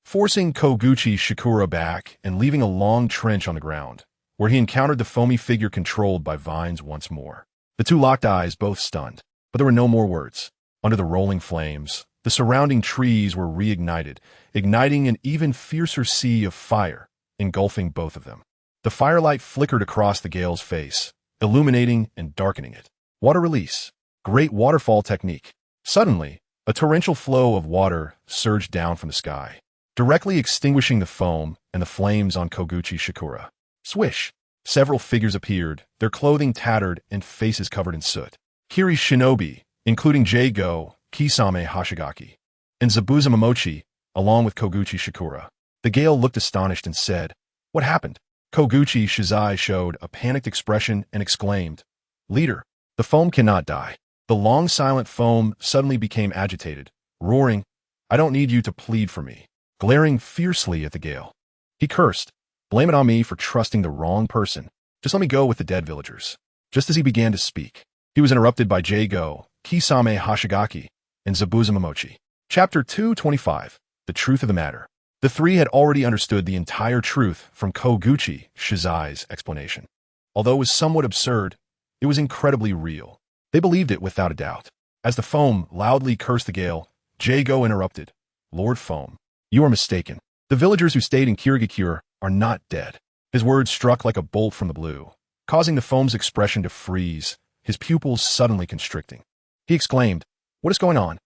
A: forcing Koguchi Shikura back and leaving a long trench on the ground, where he encountered the foamy figure controlled by vines once more. The 2 locked eyes, both stunned, but there were no more words. Under the rolling flames, the surrounding trees were reignited, igniting an even fiercer sea of fire, engulfing both of them. The firelight flickered across the Gale's face, illuminating and darkening it. Water release. Great waterfall technique. Suddenly, a torrential flow of water surged down from the sky. directly extinguishing the foam and the flames on Koguchi Shikura. Swish! Several figures appeared, their clothing tattered and faces covered in soot. Kiri's shinobi, including J-Go, Kisame Hashigaki, and Zabuza Momochi, along with Koguchi Shikura. The Gale looked astonished and said, "What happened?" Koguchi Shizai showed a panicked expression and exclaimed, "Leader, the foam cannot die." The long silent foam suddenly became agitated, roaring, "I don't need you to plead for me," glaring fiercely at the Gale. He cursed, "Blame it on me for trusting the wrong person. Just let me go with the dead villagers." Just as he began to speak, he was interrupted by J-Go, Kisame Hashigaki, and Zabuza Momochi. Chapter 225, The Truth of the Matter. The three had already understood the entire truth from Koguchi Shizai's explanation. Although it was somewhat absurd, it was incredibly real. They believed it without a doubt. As the foam loudly cursed the Gale, J-Go interrupted, "Lord Foam, you are mistaken. The villagers who stayed in Kirigakure are not dead." His words struck like a bolt from the blue, causing the foam's expression to freeze, his pupils suddenly constricting. He exclaimed, "What is going on?"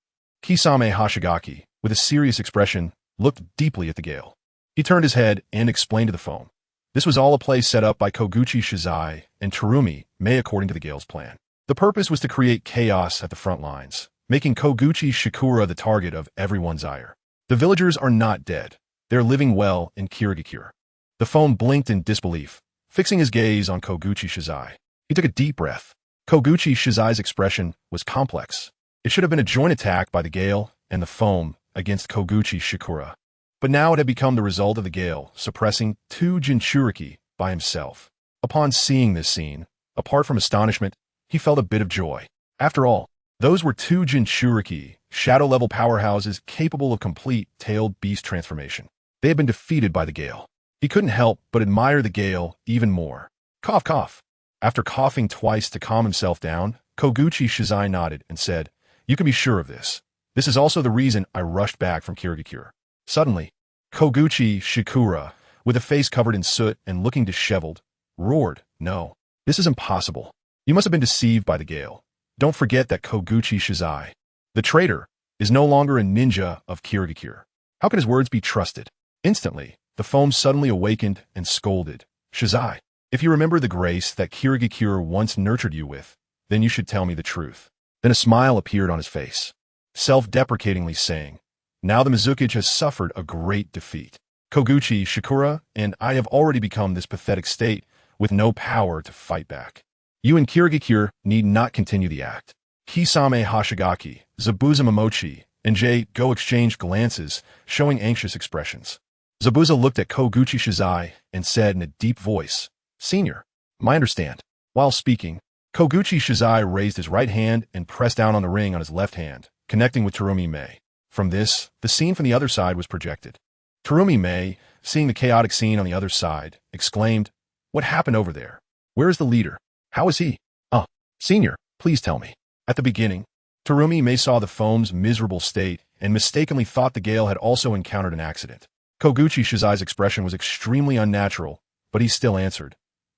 A: Kisame Hashigaki, with a serious expression, looked deeply at the Gale. He turned his head and explained to the foam. This was all a play set up by Koguchi Shizai and Terumi Mei according to the Gale's plan. The purpose was to create chaos at the front lines, making Koguchi Shikura the target of everyone's ire. The villagers are not dead. They're living well in Kirigakure. The foam blinked in disbelief, fixing his gaze on Koguchi Shizai. He took a deep breath. Koguchi Shizai's expression was complex. It should have been a joint attack by the Gale and the foam against Koguchi Shikura. But now it had become the result of the Gale suppressing two Jinchuriki by himself. Upon seeing this scene, apart from astonishment, he felt a bit of joy. After all, those were two Jinchuriki, shadow-level powerhouses capable of complete tailed beast transformation. They had been defeated by the Gale. He couldn't help but admire the Gale even more. Cough, cough. After coughing twice to calm himself down, Koguchi Shizai nodded and said, "You can be sure of this. This is also the reason I rushed back from Kirigakure." Suddenly, Koguchi Shikura, with a face covered in soot and looking disheveled, roared, "No, this is impossible. You must have been deceived by the Gale. Don't forget that Koguchi Shizai, the traitor, is no longer a ninja of Kirigakure. How can his words be trusted?" Instantly, the foam suddenly awakened and scolded, "Shizai, if you remember the grace that Kirigakure once nurtured you with, then you should tell me the truth." Then a smile appeared on his face, self-deprecatingly saying, "Now the Mizukage has suffered a great defeat. Koguchi Shikura and I have already become this pathetic state with no power to fight back. You and Kirigakure need not continue the act." Kisame Hashigaki, Zabuza Momochi, and J-Go exchanged glances, showing anxious expressions. Zabuza looked at Koguchi Shizai and said in a deep voice, "Senior, I understand." While speaking, Koguchi Shizai raised his right hand and pressed down on the ring on his left hand, connecting with Terumi Mei. From this, the scene from the other side was projected. Terumi Mei, seeing the chaotic scene on the other side, exclaimed, "What happened over there? Where is the leader? How is he? Senior, please tell me." At the beginning, Terumi Mei saw the foam's miserable state and mistakenly thought the Gale had also encountered an accident. Koguchi Shizai's expression was extremely unnatural, but he still answered,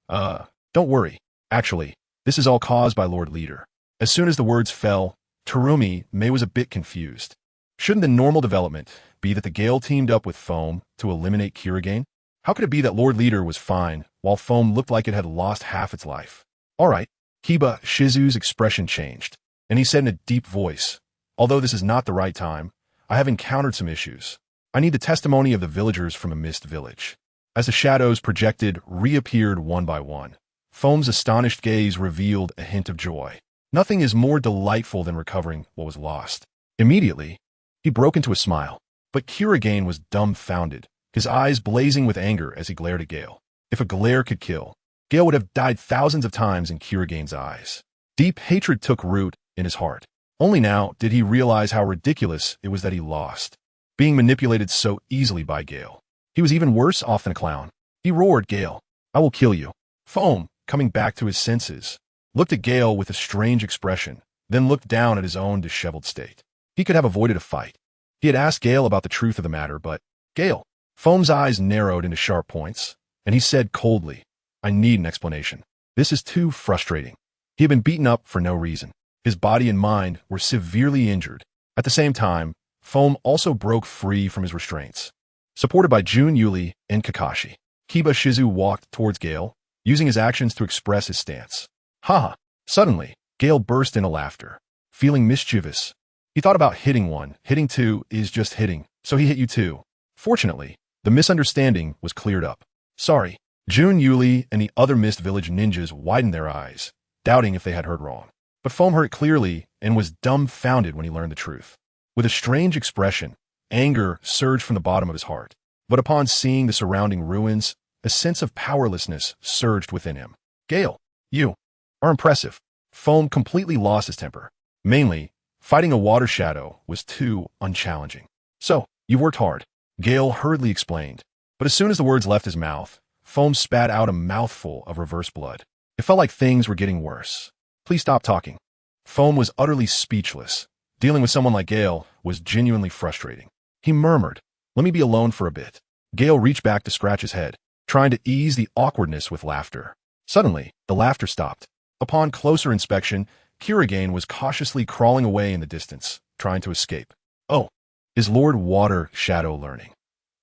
A: Don't worry. Actually, this is all caused by Lord Leader." As soon as the words fell, Terumi Mei was a bit confused. Shouldn't the normal development be that the Gale teamed up with Foam to eliminate Kirigane? How could it be that Lord Leader was fine, while Foam looked like it had lost half its life? "All right." Kiba Shizu's expression changed, and he said in a deep voice, "Although this is not the right time, I have encountered some issues. I need the testimony of the villagers from a mist village." As the shadows projected reappeared one by one, Foam's astonished gaze revealed a hint of joy. Nothing is more delightful than recovering what was lost. Immediately, he broke into a smile, but Kirigane was dumbfounded, his eyes blazing with anger as he glared at Gale. If a glare could kill, Gale would have died thousands of times in Kirigane's eyes. Deep hatred took root in his heart. Only now did he realize how ridiculous it was that he lost, being manipulated so easily by Gale. He was even worse off than a clown. He roared, "Gale, I will kill you." Foam, coming back to his senses, looked at Gale with a strange expression, then looked down at his own disheveled state. He could have avoided a fight. He had asked Gale about the truth of the matter, but, "Gale." Foam's eyes narrowed into sharp points, and he said coldly, "I need an explanation. This is too frustrating." He had been beaten up for no reason. His body and mind were severely injured. At the same time, Foam also broke free from his restraints. supported by Jun Yuli and Kakashi. Kiba Shizu walked towards Gale, using his actions to express his stance. Haha. Suddenly, Gale burst into laughter, feeling mischievous. He thought about hitting one. Hitting two is just hitting, so he hit you too. Fortunately, the misunderstanding was cleared up. Sorry. Jun Yuli and the other Mist Village ninjas widened their eyes, doubting if they had heard wrong. But Foam heard it clearly and was dumbfounded when he learned the truth. With a strange expression, anger surged from the bottom of his heart. But upon seeing the surrounding ruins, a sense of powerlessness surged within him. Gale, you are impressive. Foam completely lost his temper. Mainly, fighting a water shadow was too unchallenging. So, you've worked hard, Gale hurriedly explained. But as soon as the words left his mouth, Foam spat out a mouthful of reverse blood. It felt like things were getting worse. Please stop talking. Foam was utterly speechless. Dealing with someone like Gale was genuinely frustrating. He murmured, "Let me be alone for a bit." Gale reached back to scratch his head, trying to ease the awkwardness with laughter. Suddenly, the laughter stopped. Upon closer inspection, Kirigane was cautiously crawling away in the distance, trying to escape. Oh, is Lord Water Shadow learning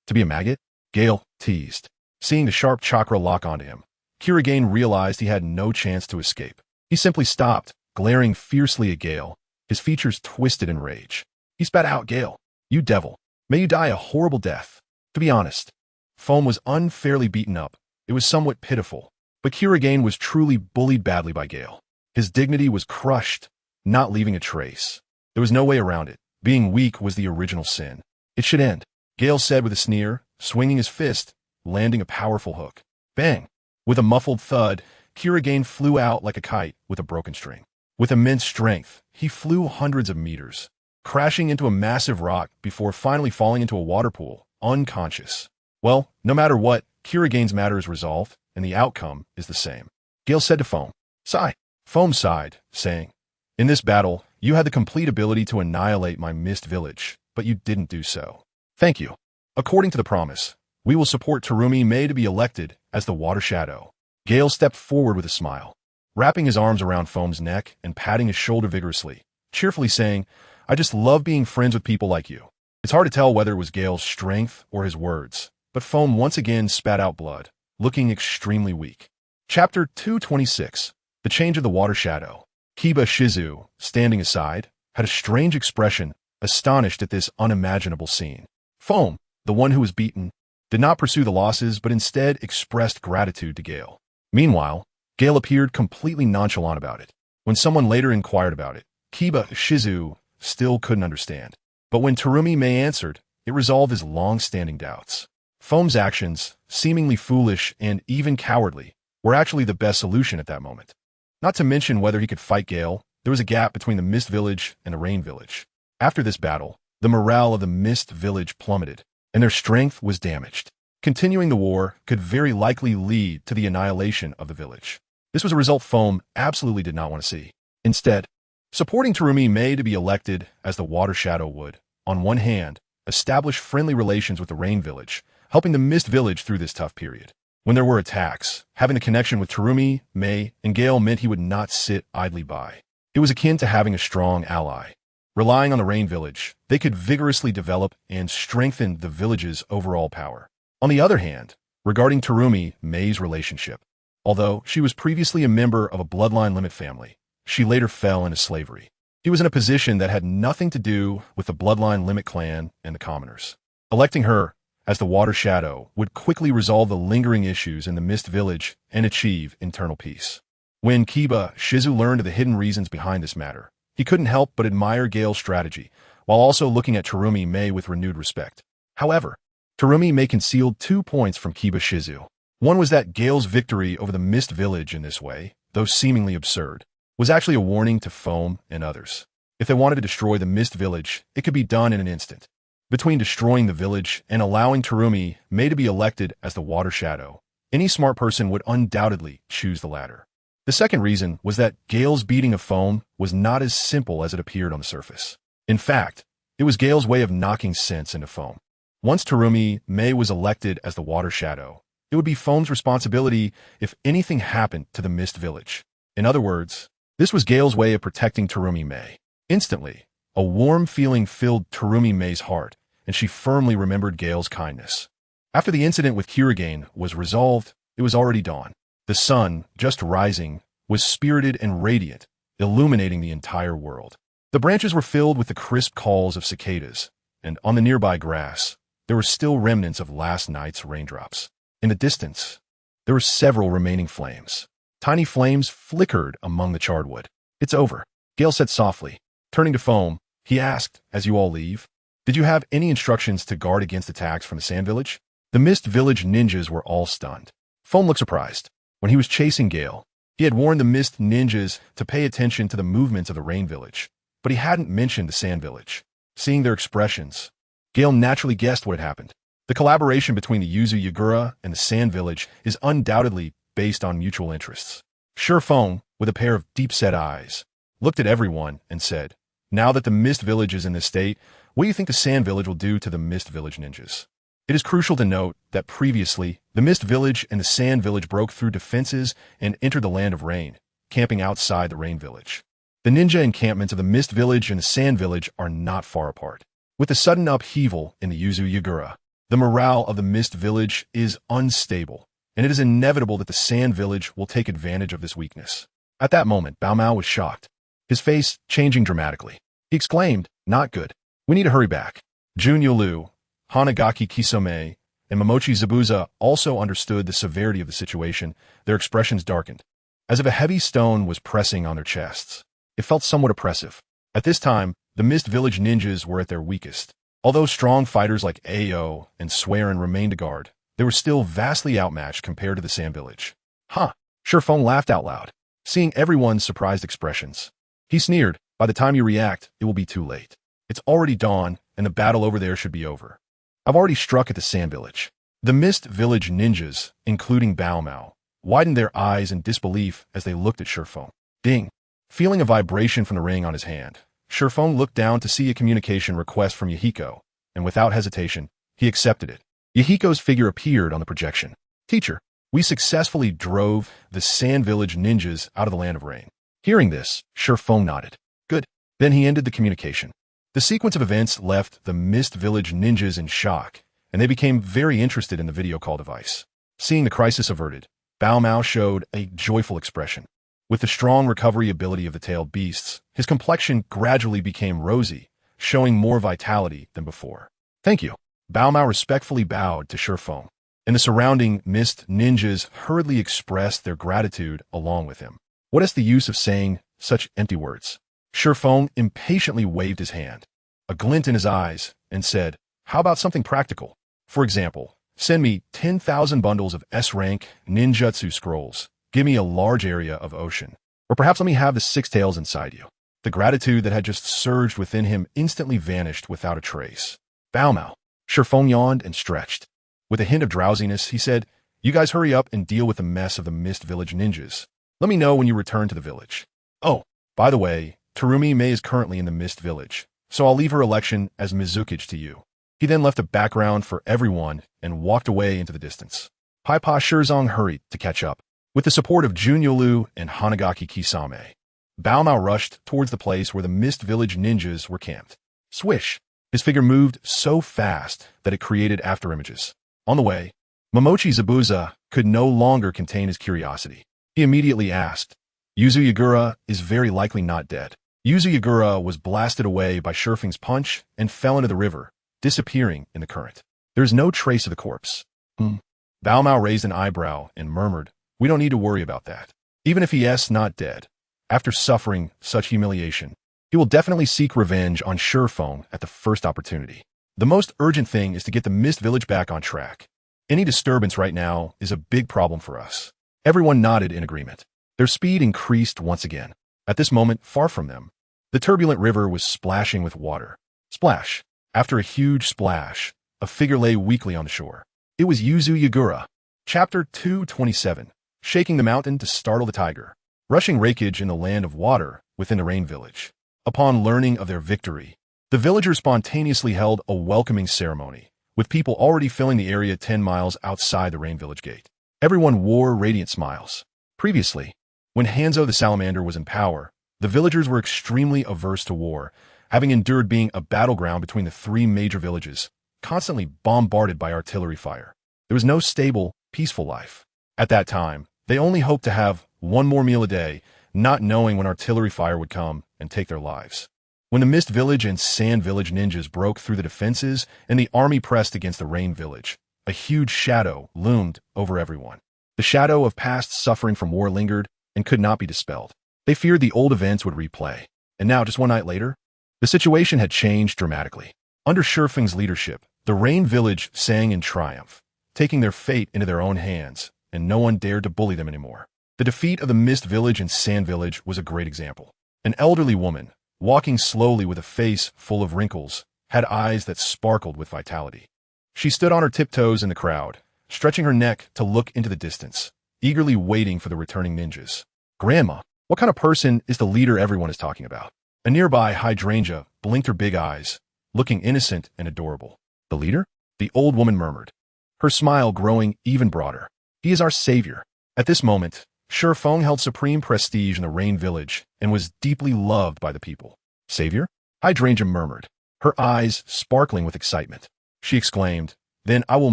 A: to be a maggot? Gale teased. Seeing the sharp chakra lock onto him, Kirigane realized he had no chance to escape. He simply stopped, glaring fiercely at Gale, his features twisted in rage. He spat out, "Gale, you devil, may you die a horrible death." To be honest, Foam was unfairly beaten up. It was somewhat pitiful, but Kirigane was truly bullied badly by Gale. His dignity was crushed, not leaving a trace. There was no way around it. Being weak was the original sin. It should end, Gale said with a sneer, swinging his fist, landing a powerful hook. Bang! With a muffled thud, Kirigane flew out like a kite with a broken string. With immense strength, he flew hundreds of meters, crashing into a massive rock before finally falling into a water pool, unconscious. Well, no matter what, Kirigane's matter is resolved, and the outcome is the same. Gale said to Foam. Sigh. Foam sighed, saying, "In this battle, you had the complete ability to annihilate my Mist Village, but you didn't do so. Thank you. According to the promise, we will support Terumi Mei to be elected as the Water Shadow." Gale stepped forward with a smile, wrapping his arms around Foam's neck and patting his shoulder vigorously, cheerfully saying, "I just love being friends with people like you." It's hard to tell whether it was Gale's strength or his words, but Foam once again spat out blood, looking extremely weak. Chapter 226. The Change of the Water Shadow. Kiba Shizu, standing aside, had a strange expression, astonished at this unimaginable scene. Foam, the one who was beaten, did not pursue the losses but instead expressed gratitude to Gale. Meanwhile, Gale appeared completely nonchalant about it. When someone later inquired about it, Kiba Shizu still couldn't understand. But when Terumi Mei answered, it resolved his long-standing doubts. Foam's actions, seemingly foolish and even cowardly, were actually the best solution at that moment. Not to mention whether he could fight Gale, there was a gap between the Mist Village and the Rain Village. After this battle, the morale of the Mist Village plummeted, and their strength was damaged. Continuing the war could very likely lead to the annihilation of the village. This was a result Foam absolutely did not want to see. Instead, supporting Terumi Mei to be elected as the Water Shadow would, on one hand, establish friendly relations with the Rain Village, helping the Mist Village through this tough period. When there were attacks, having a connection with Terumi, Mei, and Gale meant he would not sit idly by. It was akin to having a strong ally. Relying on the Rain Village, they could vigorously develop and strengthen the village's overall power. On the other hand, regarding Terumi Mei's relationship, although she was previously a member of a bloodline limit family, she later fell into slavery. He was in a position that had nothing to do with the bloodline limit clan and the commoners. Electing her as the Water Shadow would quickly resolve the lingering issues in the Mist Village and achieve internal peace. When Kiba Shizu learned of the hidden reasons behind this matter, he couldn't help but admire Gale's strategy, while also looking at Terumi Mei with renewed respect. However, Terumi Mei concealed 2 points from Kiba Shizu. One was that Gale's victory over the Mist Village in this way, though seemingly absurd, was actually a warning to Foam and others. If they wanted to destroy the Mist Village, it could be done in an instant. Between destroying the village and allowing Terumi Mei to be elected as the Water Shadow, any smart person would undoubtedly choose the latter. The second reason was that Gale's beating of Foam was not as simple as it appeared on the surface. In fact, it was Gale's way of knocking sense into Foam. Once Terumi Mei was elected as the Water Shadow, it would be Foam's responsibility if anything happened to the Mist Village. In other words, this was Gale's way of protecting Terumi Mei. Instantly, a warm feeling filled Terumi Mei's heart, and she firmly remembered Gale's kindness. After the incident with Kurigane was resolved, it was already dawn. The sun, just rising, was spirited and radiant, illuminating the entire world. The branches were filled with the crisp calls of cicadas, and on the nearby grass, there were still remnants of last night's raindrops. In the distance, there were several remaining flames. Tiny flames flickered among the charred wood. "It's over," Gale said softly. Turning to Foam, he asked, "As you all leave, did you have any instructions to guard against attacks from the Sand Village?" The Mist Village ninjas were all stunned. Foam looked surprised. When he was chasing Gale, he had warned the Mist ninjas to pay attention to the movements of the Rain Village, but he hadn't mentioned the Sand Village. Seeing their expressions, Gale naturally guessed what had happened. The collaboration between the Yuzu Yagura and the Sand Village is undoubtedly based on mutual interests. Sure Foam, with a pair of deep-set eyes, looked at everyone and said, "Now that the Mist Village is in this state, what do you think the Sand Village will do to the Mist Village ninjas?" It is crucial to note that previously, the Mist Village and the Sand Village broke through defenses and entered the Land of Rain, camping outside the Rain Village. The ninja encampments of the Mist Village and the Sand Village are not far apart. With the sudden upheaval in the Yuzu Yagura, the morale of the Mist Village is unstable, and it is inevitable that the Sand Village will take advantage of this weakness. At that moment, Bao Mao was shocked, his face changing dramatically. He exclaimed, "Not good. We need to hurry back." Junyo Liu, Hanagaki Kisame, and Momochi Zabuza also understood the severity of the situation. Their expressions darkened, as if a heavy stone was pressing on their chests. It felt somewhat oppressive. At this time, the Mist Village ninjas were at their weakest. Although strong fighters like Ao and Swearin remained to guard, they were still vastly outmatched compared to the Sand Village. "Huh." Shurfeng laughed out loud, seeing everyone's surprised expressions. He sneered, "By the time you react, it will be too late. It's already dawn, and the battle over there should be over. I've already struck at the Sand Village." The Mist Village ninjas, including Bao Mao, widened their eyes in disbelief as they looked at Shurfeng. Ding! Feeling a vibration from the ring on his hand, Shurfeng looked down to see a communication request from Yahiko, and without hesitation, he accepted it. Yahiko's figure appeared on the projection. "Teacher, we successfully drove the Sand Village ninjas out of the Land of Rain." Hearing this, Shurfeng nodded. "Good." Then he ended the communication. The sequence of events left the Mist Village ninjas in shock, and they became very interested in the video call device. Seeing the crisis averted, Bao Mao showed a joyful expression. With the strong recovery ability of the tailed beasts, his complexion gradually became rosy, showing more vitality than before. "Thank you." Bao Mao respectfully bowed to Shurfeng, and the surrounding Mist ninjas hurriedly expressed their gratitude along with him. What is the use of saying such empty words? Shurfeng impatiently waved his hand, a glint in his eyes, and said, "How about something practical? For example, send me 10,000 bundles of S-rank ninjutsu scrolls. Give me a large area of ocean. Or perhaps let me have the six tails inside you." The gratitude that had just surged within him instantly vanished without a trace. "Bao Mao." Shurfeng yawned and stretched. With a hint of drowsiness, he said, "You guys hurry up and deal with the mess of the Mist Village ninjas. Let me know when you return to the village. Oh, by the way, Terumi Mei is currently in the Mist Village, so I'll leave her election as Mizukage to you." He then left a background for everyone and walked away into the distance. Paipa Shirzong hurried to catch up. With the support of Junyo Liu and Hanagaki Kisame, Bao Mao rushed towards the place where the Mist Village ninjas were camped. Swish! His figure moved so fast that it created afterimages. On the way, Momochi Zabuza could no longer contain his curiosity. He immediately asked, "Yuzu Yagura is very likely not dead." Yuzu Yagura was blasted away by Shurfeng's punch and fell into the river, disappearing in the current. There is no trace of the corpse. Bao Mao raised an eyebrow and murmured, "We don't need to worry about that. Even if he is not dead, after suffering such humiliation, he will definitely seek revenge on Shurfeng at the first opportunity. The most urgent thing is to get the Mist Village back on track. Any disturbance right now is a big problem for us." Everyone nodded in agreement. Their speed increased once again. At this moment, far from them, the turbulent river was splashing with water. Splash! After a huge splash, a figure lay weakly on the shore. It was Yuzu Yagura. Chapter 227. Shaking the mountain to startle the tiger. Rushing Raikage in the land of water within the Rain Village. Upon learning of their victory, the villagers spontaneously held a welcoming ceremony, with people already filling the area 10 miles outside the Rain Village gate. Everyone wore radiant smiles. Previously, when Hanzo the Salamander was in power, the villagers were extremely averse to war, having endured being a battleground between the three major villages, constantly bombarded by artillery fire. There was no stable, peaceful life. At that time, they only hoped to have one more meal a day, not knowing when artillery fire would come and take their lives. When the Mist Village and Sand Village ninjas broke through the defenses and the army pressed against the Rain Village, a huge shadow loomed over everyone. The shadow of past suffering from war lingered and could not be dispelled. They feared the old events would replay. And now, just one night later, the situation had changed dramatically. Under Shurfeng's leadership, the Rain Village sang in triumph, taking their fate into their own hands, and no one dared to bully them anymore. The defeat of the Mist Village and Sand Village was a great example. An elderly woman, walking slowly with a face full of wrinkles, had eyes that sparkled with vitality. She stood on her tiptoes in the crowd, stretching her neck to look into the distance, eagerly waiting for the returning ninjas. Grandma, what kind of person is the leader everyone is talking about? A nearby hydrangea blinked her big eyes, looking innocent and adorable. The leader? The old woman murmured, her smile growing even broader. He is our savior. At this moment, Shurfeng held supreme prestige in the Rain Village and was deeply loved by the people. Savior? Hydrangea murmured, her eyes sparkling with excitement. She exclaimed, then I will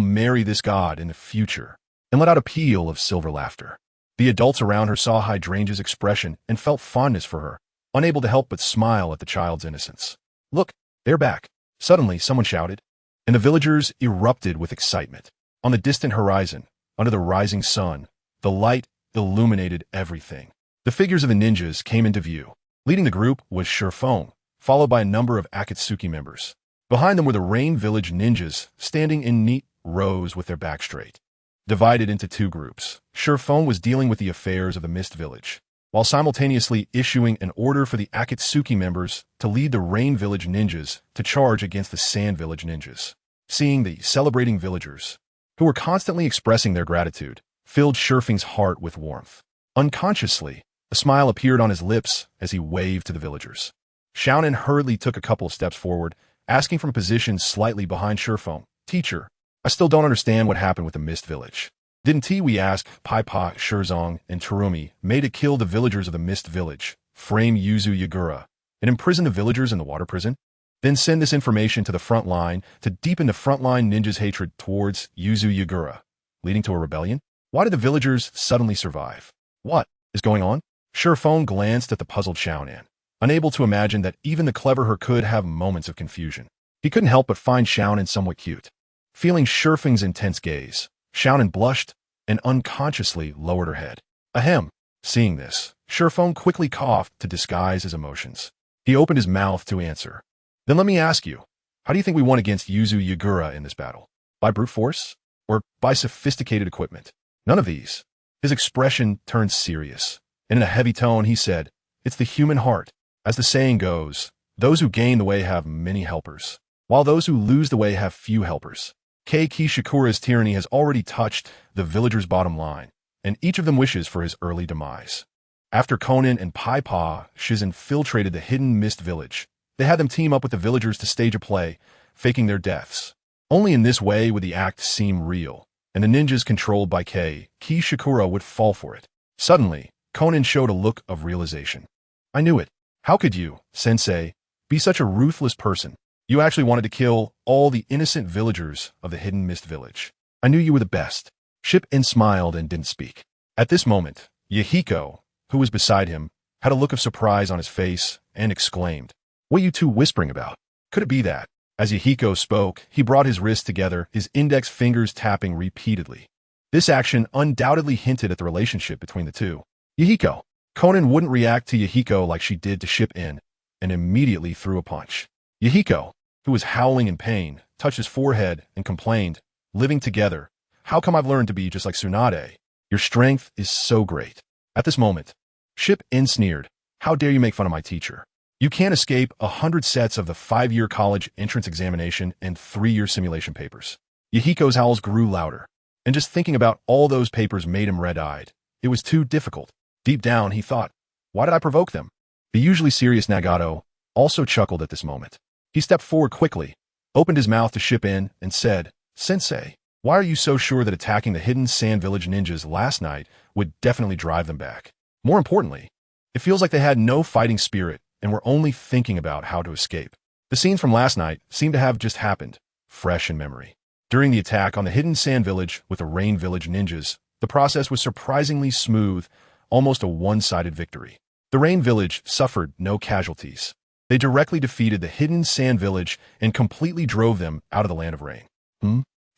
A: marry this god in the future, and let out a peal of silver laughter. The adults around her saw Hydrangea's expression and felt fondness for her, unable to help but smile at the child's innocence. Look, they're back. Suddenly, someone shouted, and the villagers erupted with excitement. On the distant horizon, under the rising sun, the light illuminated everything. The figures of the ninjas came into view. Leading the group was Shurfeng, followed by a number of Akatsuki members. Behind them were the Rain Village ninjas, standing in neat rows with their back straight. Divided into two groups, Shurfeng was dealing with the affairs of the Mist Village, while simultaneously issuing an order for the Akatsuki members to lead the Rain Village ninjas to charge against the Sand Village ninjas. Seeing the celebrating villagers, who were constantly expressing their gratitude, filled Shurfeng's heart with warmth. Unconsciously, a smile appeared on his lips as he waved to the villagers. Xiaonan hurriedly took a couple of steps forward, asking from a position slightly behind Shurfeng, Teacher, I still don't understand what happened with the Mist Village. Didn't we ask Paipa, Shirzong, and Terumi to kill the villagers of the Mist Village, frame Yuzu Yagura, and imprison the villagers in the water prison? Then send this information to the front line to deepen the frontline ninjas' hatred towards Yuzu Yagura, leading to a rebellion? Why did the villagers suddenly survive? What is going on? Shurfeng glanced at the puzzled Xiaonan, unable to imagine that even the clever her could have moments of confusion. He couldn't help but find Xiaonan somewhat cute. Feeling Shurfeng's intense gaze, Xiaonan blushed and unconsciously lowered her head. Ahem. Seeing this, Shurfeng quickly coughed to disguise his emotions. He opened his mouth to answer. Then let me ask you, how do you think we won against Yuzu Yagura in this battle? By brute force? Or by sophisticated equipment? None of these. His expression turned serious, and in a heavy tone he said, It's the human heart. As the saying goes, those who gain the way have many helpers, while those who lose the way have few helpers. Kei Kishikura's tyranny has already touched the villagers' bottom line, and each of them wishes for his early demise. After Konan and Paipa Shiz infiltrated the hidden Mist Village, they had them team up with the villagers to stage a play, faking their deaths. Only in this way would the act seem real, and the ninjas controlled by Kei Kishikura would fall for it. Suddenly, Konan showed a look of realization. I knew it. How could you, sensei, be such a ruthless person? You actually wanted to kill all the innocent villagers of the hidden Mist Village. I knew you were the best. Ship-In smiled and didn't speak. At this moment, Yahiko, who was beside him, had a look of surprise on his face and exclaimed, What are you two whispering about? Could it be that? As Yahiko spoke, he brought his wrists together, his index fingers tapping repeatedly. This action undoubtedly hinted at the relationship between the two. Yahiko. Konan wouldn't react to Yahiko like she did to Ship-In, and immediately threw a punch. Yahiko, who was howling in pain, touched his forehead and complained, Living together, how come I've learned to be just like Tsunade? Your strength is so great. At this moment, Ship-In sneered, How dare you make fun of my teacher? You can't escape 100 sets of the 5-year college entrance examination and 3-year simulation papers. Yahiko's howls grew louder, and just thinking about all those papers made him red-eyed. It was too difficult. Deep down, he thought, Why did I provoke them? The usually serious Nagato also chuckled at this moment. He stepped forward quickly, opened his mouth to Ship-In, and said, Sensei, why are you so sure that attacking the hidden Sand Village ninjas last night would definitely drive them back? More importantly, it feels like they had no fighting spirit and were only thinking about how to escape. The scenes from last night seemed to have just happened, fresh in memory. During the attack on the hidden sand village with the Rain Village ninjas, the process was surprisingly smooth, almost a one-sided victory. The Rain Village suffered no casualties. They directly defeated the hidden sand village and completely drove them out of the land of rain.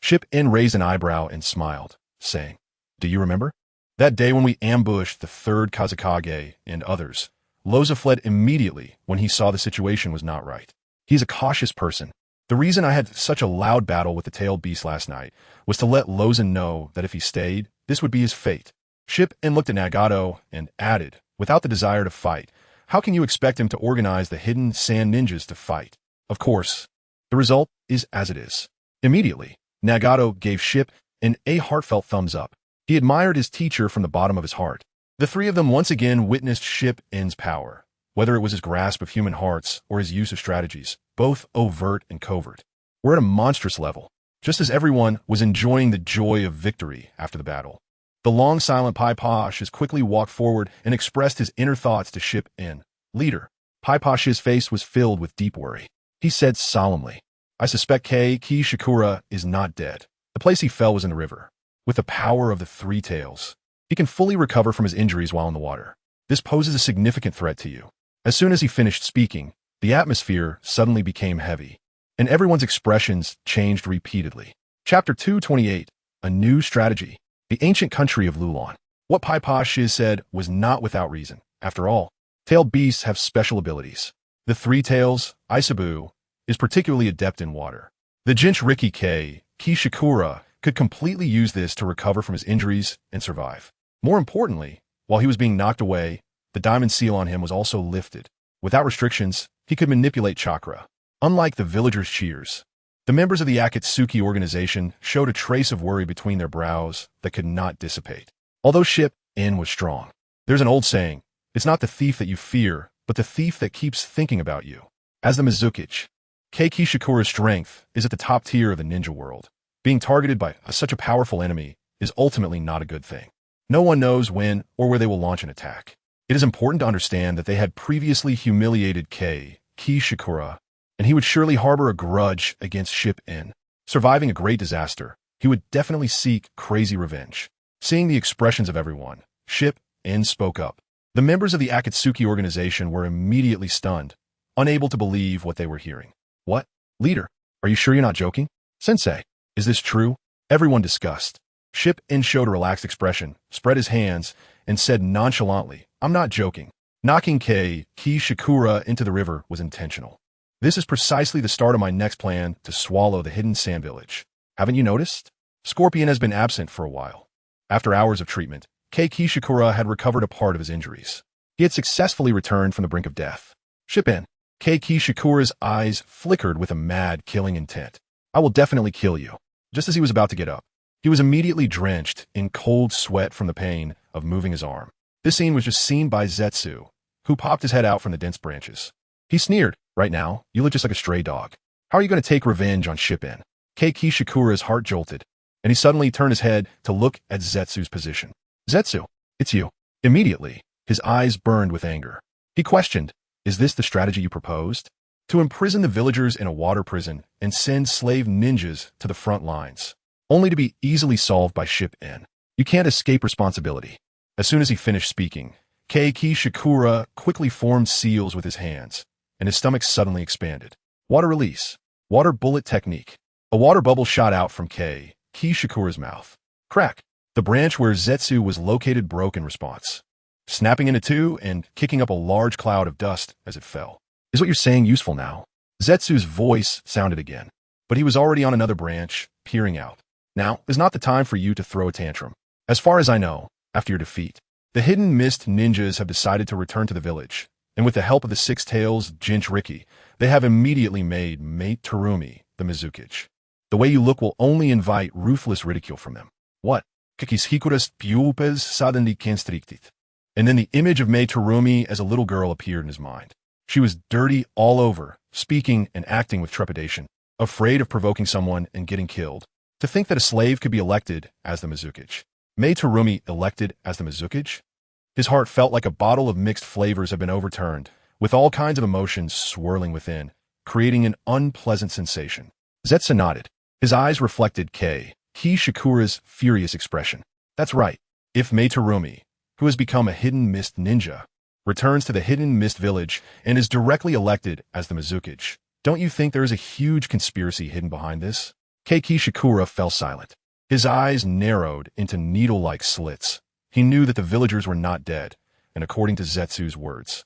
A: Ship In raised an eyebrow and smiled, saying, "Do you remember? That day when we ambushed the third Kazakage and others, Loza fled immediately when he saw the situation was not right. He's a cautious person. The reason I had such a loud battle with the tailed beast last night was to let Loza know that if he stayed, this would be his fate." Ship In looked at Nagato and added, "Without the desire to fight, how can you expect him to organize the hidden sand ninjas to fight? Of course, the result is as it is." Immediately, Nagato gave Ship In a heartfelt thumbs up. He admired his teacher from the bottom of his heart. The three of them once again witnessed Ship In's power, whether it was his grasp of human hearts or his use of strategies, both overt and covert, were at a monstrous level, just as everyone was enjoying the joy of victory after the battle. The long silent Pai Pasha's quickly walked forward and expressed his inner thoughts to Ship In. "Leader." Pai Pasha's face was filled with deep worry. He said solemnly, "I suspect Ki Shikura is not dead. The place he fell was in the river. With the power of the three tails, he can fully recover from his injuries while in the water. This poses a significant threat to you." As soon as he finished speaking, the atmosphere suddenly became heavy, and everyone's expressions changed repeatedly. Chapter 228, A New Strategy. The ancient country of Lulon. What Pai Pasha said was not without reason. After all, tailed beasts have special abilities. The three tails, Isabu, is particularly adept in water. The Jinchuriki Kishikura, could completely use this to recover from his injuries and survive. More importantly, while he was being knocked away, the diamond seal on him was also lifted. Without restrictions, he could manipulate chakra. Unlike the villagers' cheers, the members of the Akatsuki organization showed a trace of worry between their brows that could not dissipate. Although Ship In was strong, there's an old saying, "It's not the thief that you fear, but the thief that keeps thinking about you." As the Mizukichi, Kishikura's strength is at the top tier of the ninja world. Being targeted by such a powerful enemy is ultimately not a good thing. No one knows when or where they will launch an attack. It is important to understand that they had previously humiliated Kishikura, and he would surely harbor a grudge against Ship In. Surviving a great disaster, he would definitely seek crazy revenge. Seeing the expressions of everyone, Ship In spoke up. The members of the Akatsuki organization were immediately stunned, unable to believe what they were hearing. "What? Leader, are you sure you're not joking? Sensei, is this true?" Everyone discussed. Ship In showed a relaxed expression, spread his hands, and said nonchalantly, "I'm not joking. Knocking Kishikura into the river was intentional. This is precisely the start of my next plan to swallow the hidden sand village. Haven't you noticed? Scorpion has been absent for a while." After hours of treatment, Kishikura had recovered a part of his injuries. He had successfully returned from the brink of death. Ship In. Kishikura's eyes flickered with a mad, killing intent. "I will definitely kill you." Just as he was about to get up, he was immediately drenched in cold sweat from the pain of moving his arm. This scene was just seen by Zetsu, who popped his head out from the dense branches. He sneered, "Right now, you look just like a stray dog. How are you going to take revenge on Ship In?" Kishikura's heart jolted, and he suddenly turned his head to look at Zetsu's position. "Zetsu, it's you." Immediately, his eyes burned with anger. He questioned, "Is this the strategy you proposed? To imprison the villagers in a water prison and send slave ninjas to the front lines, only to be easily solved by Ship In? You can't escape responsibility." As soon as he finished speaking, Kishikura quickly formed seals with his hands, and his stomach suddenly expanded. Water release. Water bullet technique. A water bubble shot out from Kishikura's mouth. Crack. The branch where Zetsu was located broke in response, snapping into two and kicking up a large cloud of dust as it fell. "Is what you're saying useful now?" Zetsu's voice sounded again, but he was already on another branch, peering out. "Now is not the time for you to throw a tantrum. As far as I know, after your defeat, the Hidden Mist ninjas have decided to return to the village, and with the help of the Six Tails Jinchuriki, they have immediately made Mate Terumi the Mizukichi. The way you look will only invite ruthless ridicule from them." "What?" Kikishikuras pupes suddenly constricted. And then the image of Mei Terumi as a little girl appeared in his mind. She was dirty all over, speaking and acting with trepidation, afraid of provoking someone and getting killed. To think that a slave could be elected as the Mizukichi. Mei Terumi elected as the Mizukichi? His heart felt like a bottle of mixed flavors had been overturned, with all kinds of emotions swirling within, creating an unpleasant sensation. Zetsu nodded. His eyes reflected Shikura's furious expression. That's right. If Meitarumi, who has become a hidden mist ninja, returns to the hidden mist village and is directly elected as the Mizukage, don't you think there is a huge conspiracy hidden behind this? Shikura fell silent. His eyes narrowed into needle-like slits. He knew that the villagers were not dead, and according to Zetsu's words,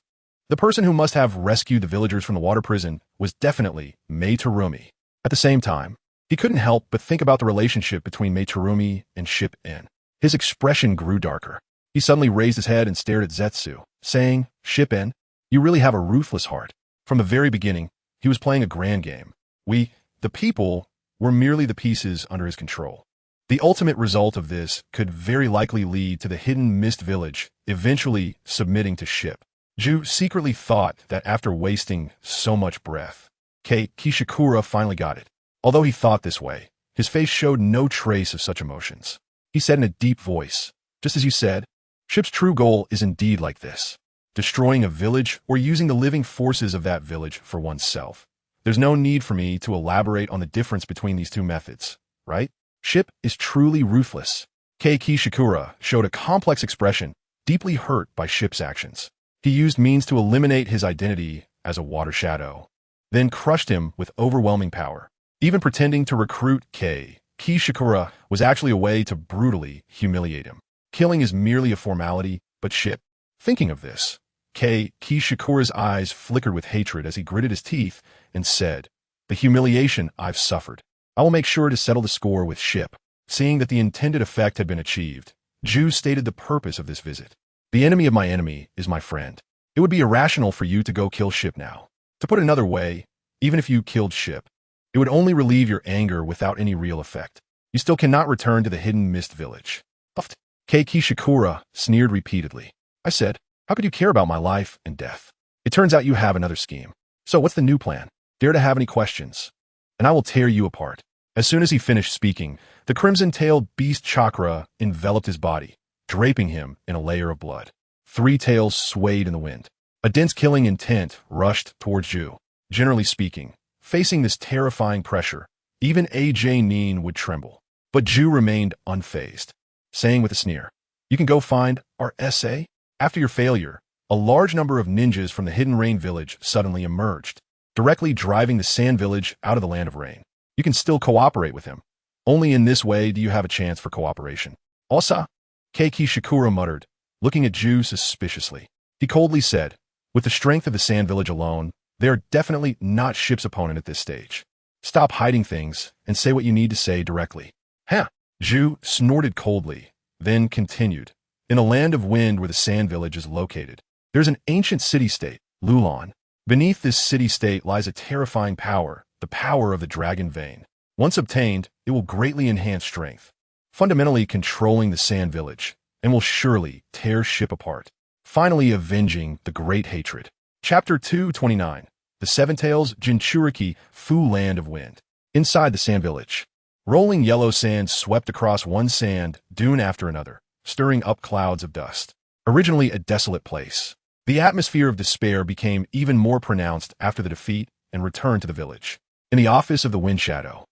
A: the person who must have rescued the villagers from the water prison was definitely Meitarumi. At the same time, he couldn't help but think about the relationship between Meitarumi and Ship-in. His expression grew darker. He suddenly raised his head and stared at Zetsu, saying, Ship-in, you really have a ruthless heart. From the very beginning, he was playing a grand game. We, the people, were merely the pieces under his control. The ultimate result of this could very likely lead to the hidden mist village eventually submitting to Ship. Ju secretly thought that after wasting so much breath, Shikura finally got it. Although he thought this way, his face showed no trace of such emotions. He said in a deep voice, just as you said, Ship's true goal is indeed like this. Destroying a village or using the living forces of that village for oneself. There's no need for me to elaborate on the difference between these two methods, right? Ship is truly ruthless. Shikura showed a complex expression, deeply hurt by Ship's actions. He used means to eliminate his identity as a water shadow, then crushed him with overwhelming power. Even pretending to recruit Shikura was actually a way to brutally humiliate him. Killing is merely a formality, but Ship, thinking of this, Shikura's eyes flickered with hatred as he gritted his teeth and said, the humiliation I've suffered. I will make sure to settle the score with Ship. Seeing that the intended effect had been achieved, Ju stated the purpose of this visit. The enemy of my enemy is my friend. It would be irrational for you to go kill Ship now. To put it another way, even if you killed Ship, it would only relieve your anger without any real effect. You still cannot return to the hidden mist village. Puffed. Shikura sneered repeatedly. I said, how could you care about my life and death? It turns out you have another scheme. So what's the new plan? Dare to have any questions? And I will tear you apart. As soon as he finished speaking, the crimson-tailed beast chakra enveloped his body, draping him in a layer of blood. Three tails swayed in the wind. A dense killing intent rushed towards Ju. Generally speaking, facing this terrifying pressure, even AJ Neen would tremble. But Ju remained unfazed, saying with a sneer, you can go find our SA? After your failure, a large number of ninjas from the Hidden Rain village suddenly emerged, directly driving the Sand village out of the Land of Rain. You can still cooperate with him. Only in this way do you have a chance for cooperation. Osa? Shikura muttered, looking at Ju suspiciously. He coldly said, with the strength of the Sand village alone, they are definitely not Ship's opponent at this stage. Stop hiding things and say what you need to say directly. Huh? Ju snorted coldly, then continued. In a land of wind where the Sand village is located, there's an ancient city-state, Lulon. Beneath this city-state lies a terrifying power, the power of the Dragon Vein. Once obtained, it will greatly enhance strength, fundamentally controlling the Sand village, and will surely tear Ship apart, finally avenging the Great Hatred. Chapter 229. The Seven Tails Jinchuriki Fu Land of Wind. Inside the Sand village, rolling yellow sand swept across one sand dune after another, stirring up clouds of dust. Originally a desolate place, the atmosphere of despair became even more pronounced after the defeat and return to the village. In the office of the Wind Shadow,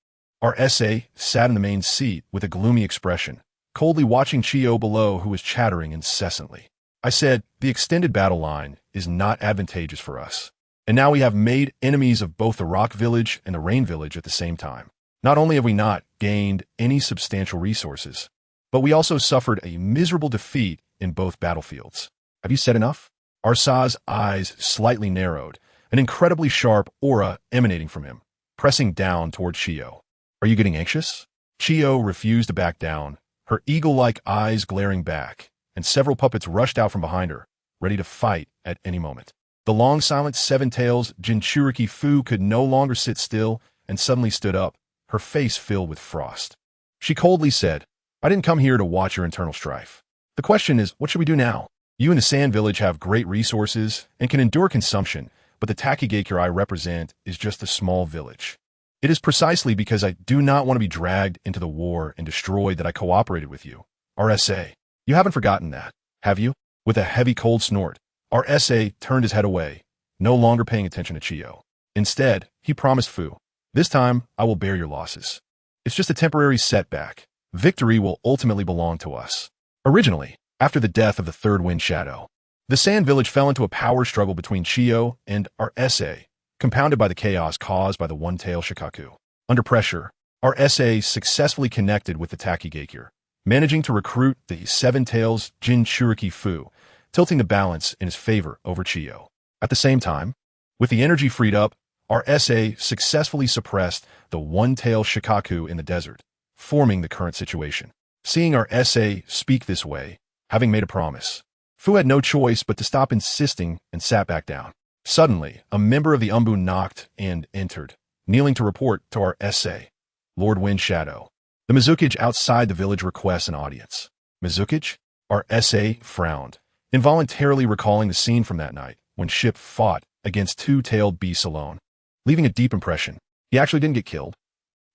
A: our SA sat in the main seat with a gloomy expression, coldly watching Chio below who was chattering incessantly. I said, the extended battle line is not advantageous for us. And now we have made enemies of both the Rock Village and the Rain Village at the same time. Not only have we not gained any substantial resources, but we also suffered a miserable defeat in both battlefields. Have you said enough? Arsa's eyes slightly narrowed, an incredibly sharp aura emanating from him, pressing down toward Chio. Are you getting anxious? Chio refused to back down, her eagle-like eyes glaring back, and several puppets rushed out from behind her, ready to fight at any moment. The long silent Seven Tails Jinchuriki Fu could no longer sit still and suddenly stood up, her face filled with frost. She coldly said, I didn't come here to watch your internal strife. The question is, what should we do now? You and the Sand Village have great resources and can endure consumption, but the Takigakure I represent is just a small village. It is precisely because I do not want to be dragged into the war and destroyed that I cooperated with you. RSA. You haven't forgotten that, have you? With a heavy cold snort, our SA turned his head away, no longer paying attention to Chiyo. Instead, he promised Fu, "This time, I will bear your losses. It's just a temporary setback. Victory will ultimately belong to us." Originally, after the death of the third wind shadow, the Sand Village fell into a power struggle between Chiyo and RSA, compounded by the chaos caused by the one-tail Shikaku. Under pressure, RSA successfully connected with the Takigaikir, managing to recruit the Seven Tails Jinchuriki Fu, tilting the balance in his favor over Chiyo. At the same time, with the energy freed up, RSA successfully suppressed the one-tail Shikaku in the desert, forming the current situation. Seeing RSA speak this way, having made a promise, Fu had no choice but to stop insisting and sat back down. Suddenly, a member of the Umbu knocked and entered, kneeling to report to RSA, Lord Wind Shadow. The Mizukage outside the village requests an audience. Mizukage? RSA frowned, involuntarily recalling the scene from that night when Ship fought against two-tailed beasts alone, leaving a deep impression. He actually didn't get killed.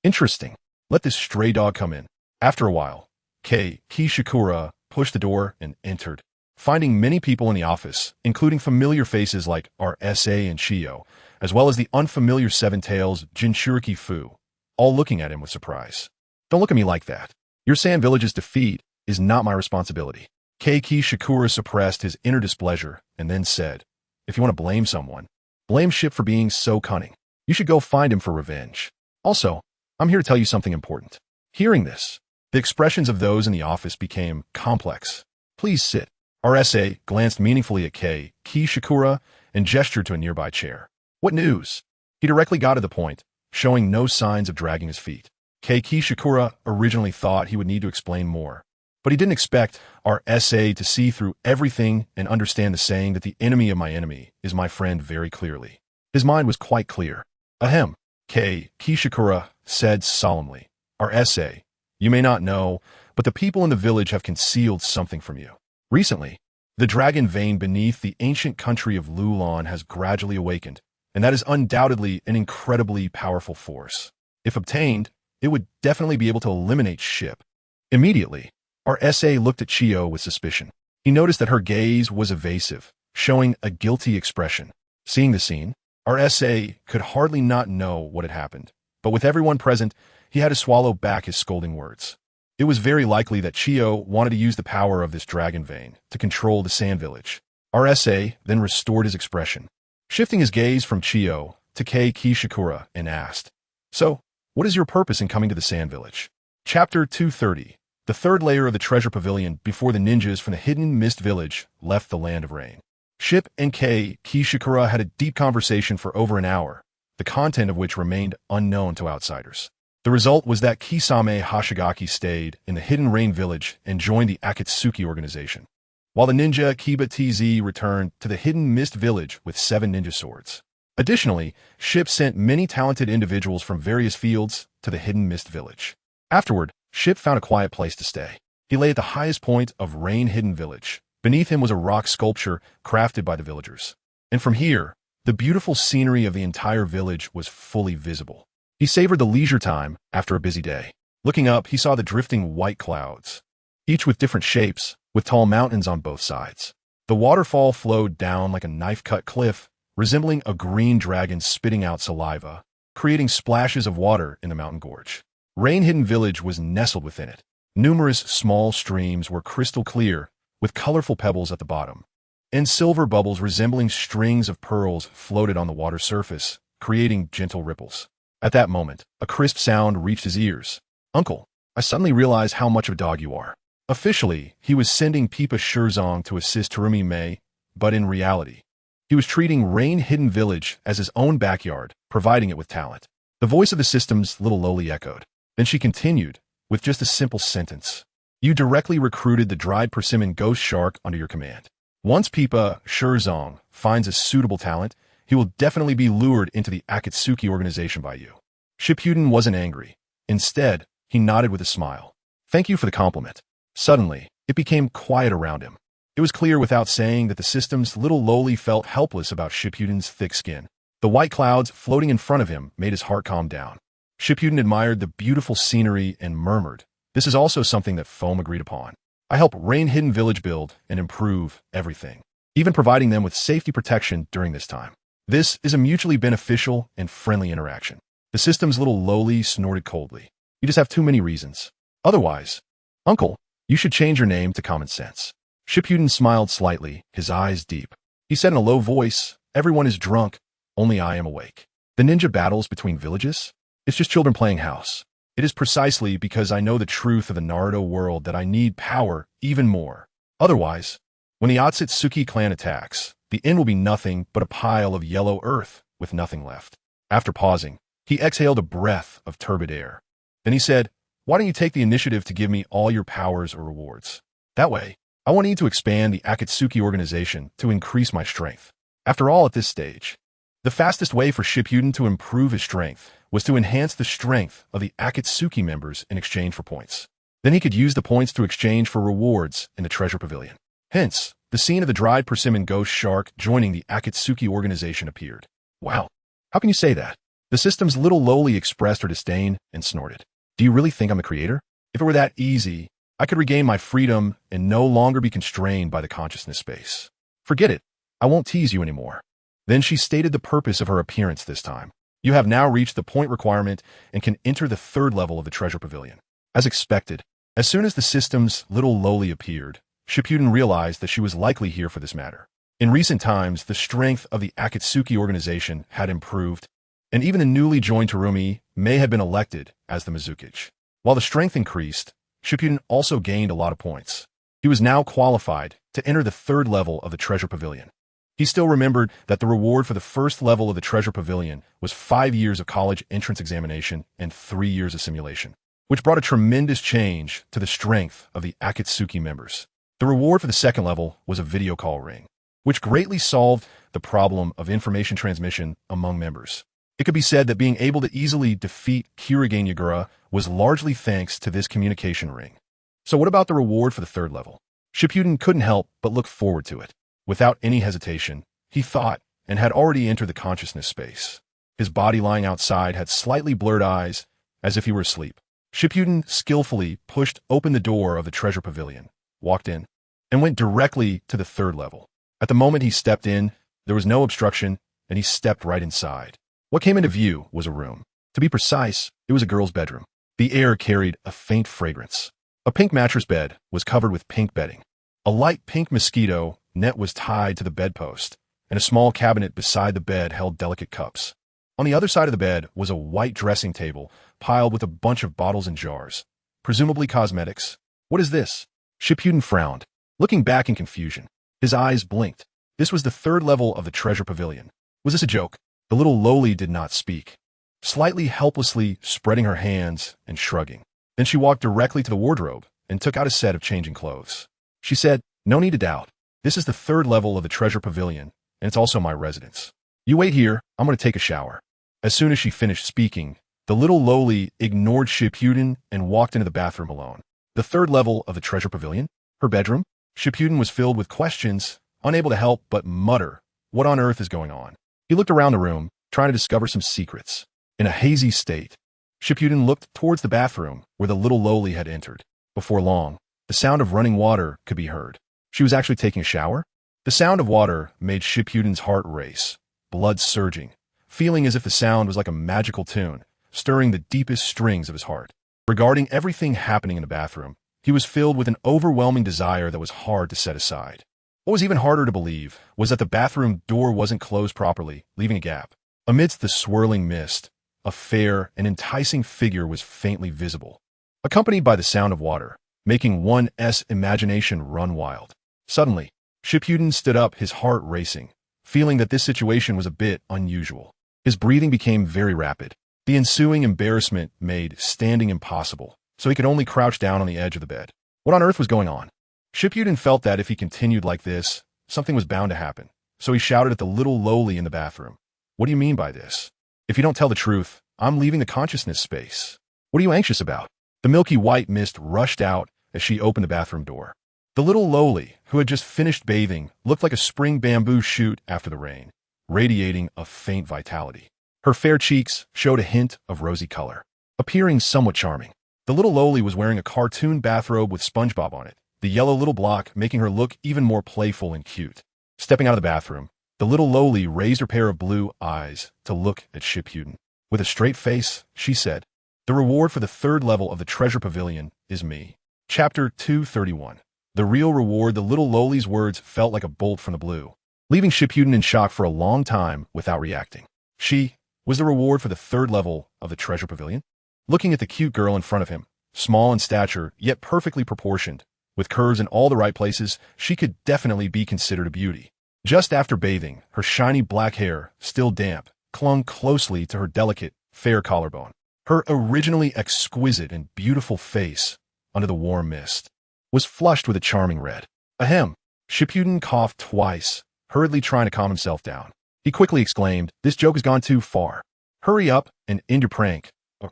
A: Interesting. Let this stray dog come in. After a while, Kishikura pushed the door and entered, finding many people in the office, including familiar faces like RSA and Chiyo, as well as the unfamiliar Seven Tails Jinchuriki Fu, all looking at him with surprise. "Don't look at me like that. Your Sand Village's defeat is not my responsibility." Kishikura suppressed his inner displeasure and then said, "If you want to blame someone, blame Ship for being so cunning. You should go find him for revenge. Also, I'm here to tell you something important." Hearing this, the expressions of those in the office became complex. "Please sit." RSA glanced meaningfully at Kishikura and gestured to a nearby chair. "What news?" He directly got to the point, showing no signs of dragging his feet. Kishikura originally thought he would need to explain more, but he didn't expect RSA to see through everything and understand the saying that the enemy of my enemy is my friend very clearly. His mind was quite clear. "Ahem," Kishikura said solemnly. "RSA, you may not know, but the people in the village have concealed something from you. Recently, the dragon vein beneath the ancient country of Lulon has gradually awakened, and that is undoubtedly an incredibly powerful force. If obtained, it would definitely be able to eliminate Ship." Immediately, RSA looked at Chiyo with suspicion. He noticed that her gaze was evasive, showing a guilty expression. Seeing the scene, RSA could hardly not know what had happened, but with everyone present, he had to swallow back his scolding words. It was very likely that Chiyo wanted to use the power of this dragon vein to control the Sand Village. RSA then restored his expression, shifting his gaze from Chiyo to Kishikura and asked, "So, what is your purpose in coming to the Sand Village?" Chapter 230, the third layer of the treasure pavilion before the ninjas from the hidden mist village left the land of rain. Ship and Kishikura had a deep conversation for over an hour, the content of which remained unknown to outsiders. The result was that Kisame Hashigaki stayed in the Hidden Rain Village and joined the Akatsuki organization, while the ninja Kiba TZ returned to the Hidden Mist Village with 7 ninja swords. Additionally, Ship sent many talented individuals from various fields to the Hidden Mist Village. Afterward, Ship found a quiet place to stay. He lay at the highest point of Rain Hidden Village. Beneath him was a rock sculpture crafted by the villagers. And from here, the beautiful scenery of the entire village was fully visible. He savored the leisure time after a busy day. Looking up, he saw the drifting white clouds, each with different shapes, with tall mountains on both sides. The waterfall flowed down like a knife-cut cliff, resembling a green dragon spitting out saliva, creating splashes of water in the mountain gorge. Rain Hidden Village was nestled within it. Numerous small streams were crystal clear, with colorful pebbles at the bottom, and silver bubbles resembling strings of pearls floated on the water surface, creating gentle ripples. At that moment, a crisp sound reached his ears. "Uncle, I suddenly realize how much of a dog you are." Officially, he was sending Pipa Shirzong to assist Terumi Mei, but in reality, he was treating Rain Hidden Village as his own backyard, providing it with talent. The voice of the system's little lowly echoed. Then she continued, with just a simple sentence. "You directly recruited the dried persimmon ghost shark under your command. Once Pipa Shirzong finds a suitable talent, he will definitely be lured into the Akatsuki organization by you." Shippuden wasn't angry. Instead, he nodded with a smile. "Thank you for the compliment." Suddenly, it became quiet around him. It was clear without saying that the system's little lowly felt helpless about Shippuden's thick skin. The white clouds floating in front of him made his heart calm down. Shippuden admired the beautiful scenery and murmured, "This is also something that Foam agreed upon. I help Rain Hidden Village build and improve everything, even providing them with safety protection during this time." This is a mutually beneficial and friendly interaction. The system's little lowly snorted coldly. You just have too many reasons. Otherwise, Uncle, you should change your name to Common Sense. Shippuden smiled slightly, his eyes deep. He said in a low voice, everyone is drunk, only I am awake. The ninja battles between villages? It's just children playing house. It is precisely because I know the truth of the Naruto world that I need power even more. Otherwise, when the Otsutsuki clan attacks, the end will be nothing but a pile of yellow earth with nothing left. After pausing, he exhaled a breath of turbid air. Then he said, why don't you take the initiative to give me all your powers or rewards? That way, I won't need to expand the Akatsuki organization to increase my strength. After all, at this stage, the fastest way for Shippuden to improve his strength was to enhance the strength of the Akatsuki members in exchange for points. Then he could use the points to exchange for rewards in the treasure pavilion. Hence, the scene of the dried persimmon ghost shark joining the Akatsuki organization appeared. Wow, how can you say that? The system's little lowly expressed her disdain and snorted. Do you really think I'm a creator? If it were that easy, I could regain my freedom and no longer be constrained by the consciousness space. Forget it. I won't tease you anymore. Then she stated the purpose of her appearance this time. You have now reached the point requirement and can enter the third level of the treasure pavilion. As expected, as soon as the system's little lowly appeared, Shippuden realized that she was likely here for this matter. In recent times, the strength of the Akatsuki organization had improved, and even the newly joined Terumi may have been elected as the Mizukage. While the strength increased, Shippuden also gained a lot of points. He was now qualified to enter the third level of the treasure pavilion. He still remembered that the reward for the first level of the treasure pavilion was 5 years of college entrance examination and 3 years of simulation, which brought a tremendous change to the strength of the Akatsuki members. The reward for the second level was a video call ring, which greatly solved the problem of information transmission among members. It could be said that being able to easily defeat Kirigane Yagura was largely thanks to this communication ring. So what about the reward for the third level? Shippuden couldn't help but look forward to it. Without any hesitation, he thought and had already entered the consciousness space. His body lying outside had slightly blurred eyes, as if he were asleep. Shippuden skillfully pushed open the door of the treasure pavilion, walked in, and went directly to the third level. At the moment he stepped in, there was no obstruction, and he stepped right inside. What came into view was a room. To be precise, it was a girl's bedroom. The air carried a faint fragrance. A pink mattress bed was covered with pink bedding. A light pink mosquito net was tied to the bedpost, and a small cabinet beside the bed held delicate cups. On the other side of the bed was a white dressing table piled with a bunch of bottles and jars, presumably cosmetics. What is this? Shippuden frowned, looking back in confusion. His eyes blinked. This was the third level of the treasure pavilion. Was this a joke? The little lowly did not speak, slightly helplessly spreading her hands and shrugging. Then she walked directly to the wardrobe and took out a set of changing clothes. She said, no need to doubt. This is the third level of the treasure pavilion, and it's also my residence. You wait here, I'm going to take a shower. As soon as she finished speaking, the little lowly ignored Shippuden and walked into the bathroom alone. The third level of the treasure pavilion? Her bedroom? Shippuden was filled with questions, unable to help but mutter, what on earth is going on? He looked around the room, trying to discover some secrets. In a hazy state, Shippuden looked towards the bathroom where the little lowly had entered. Before long, the sound of running water could be heard. She was actually taking a shower? The sound of water made Shippuden's heart race, blood surging, feeling as if the sound was like a magical tune, stirring the deepest strings of his heart. Regarding everything happening in the bathroom, he was filled with an overwhelming desire that was hard to set aside. What was even harder to believe was that the bathroom door wasn't closed properly, leaving a gap. Amidst the swirling mist, a fair and enticing figure was faintly visible, accompanied by the sound of water, making one's imagination run wild. Suddenly, Shippuden stood up, his heart racing, feeling that this situation was a bit unusual. His breathing became very rapid. The ensuing embarrassment made standing impossible, so he could only crouch down on the edge of the bed. What on earth was going on? Shippuden felt that if he continued like this, something was bound to happen, so he shouted at the little lowly in the bathroom. What do you mean by this? If you don't tell the truth, I'm leaving the consciousness space. What are you anxious about? The milky white mist rushed out as she opened the bathroom door. The little lowly, who had just finished bathing, looked like a spring bamboo shoot after the rain, radiating a faint vitality. Her fair cheeks showed a hint of rosy color, appearing somewhat charming. The little lowly was wearing a cartoon bathrobe with SpongeBob on it, the yellow little block making her look even more playful and cute. Stepping out of the bathroom, The little lowly raised her pair of blue eyes to look at Shippuden. With a straight face, she said, "The reward for the third level of the treasure pavilion is me." Chapter 231. The real reward. The little lowly's words felt like a bolt from the blue, leaving Shippuden in shock for a long time without reacting. She was the reward for the third level of the treasure pavilion? Looking at the cute girl in front of him, small in stature, yet perfectly proportioned, with curves in all the right places, she could definitely be considered a beauty. Just after bathing, her shiny black hair, still damp, clung closely to her delicate, fair collarbone. Her originally exquisite and beautiful face, under the warm mist, was flushed with a charming red. Ahem. Shippuden coughed twice, hurriedly trying to calm himself down. He quickly exclaimed, "This joke has gone too far. Hurry up and end your prank.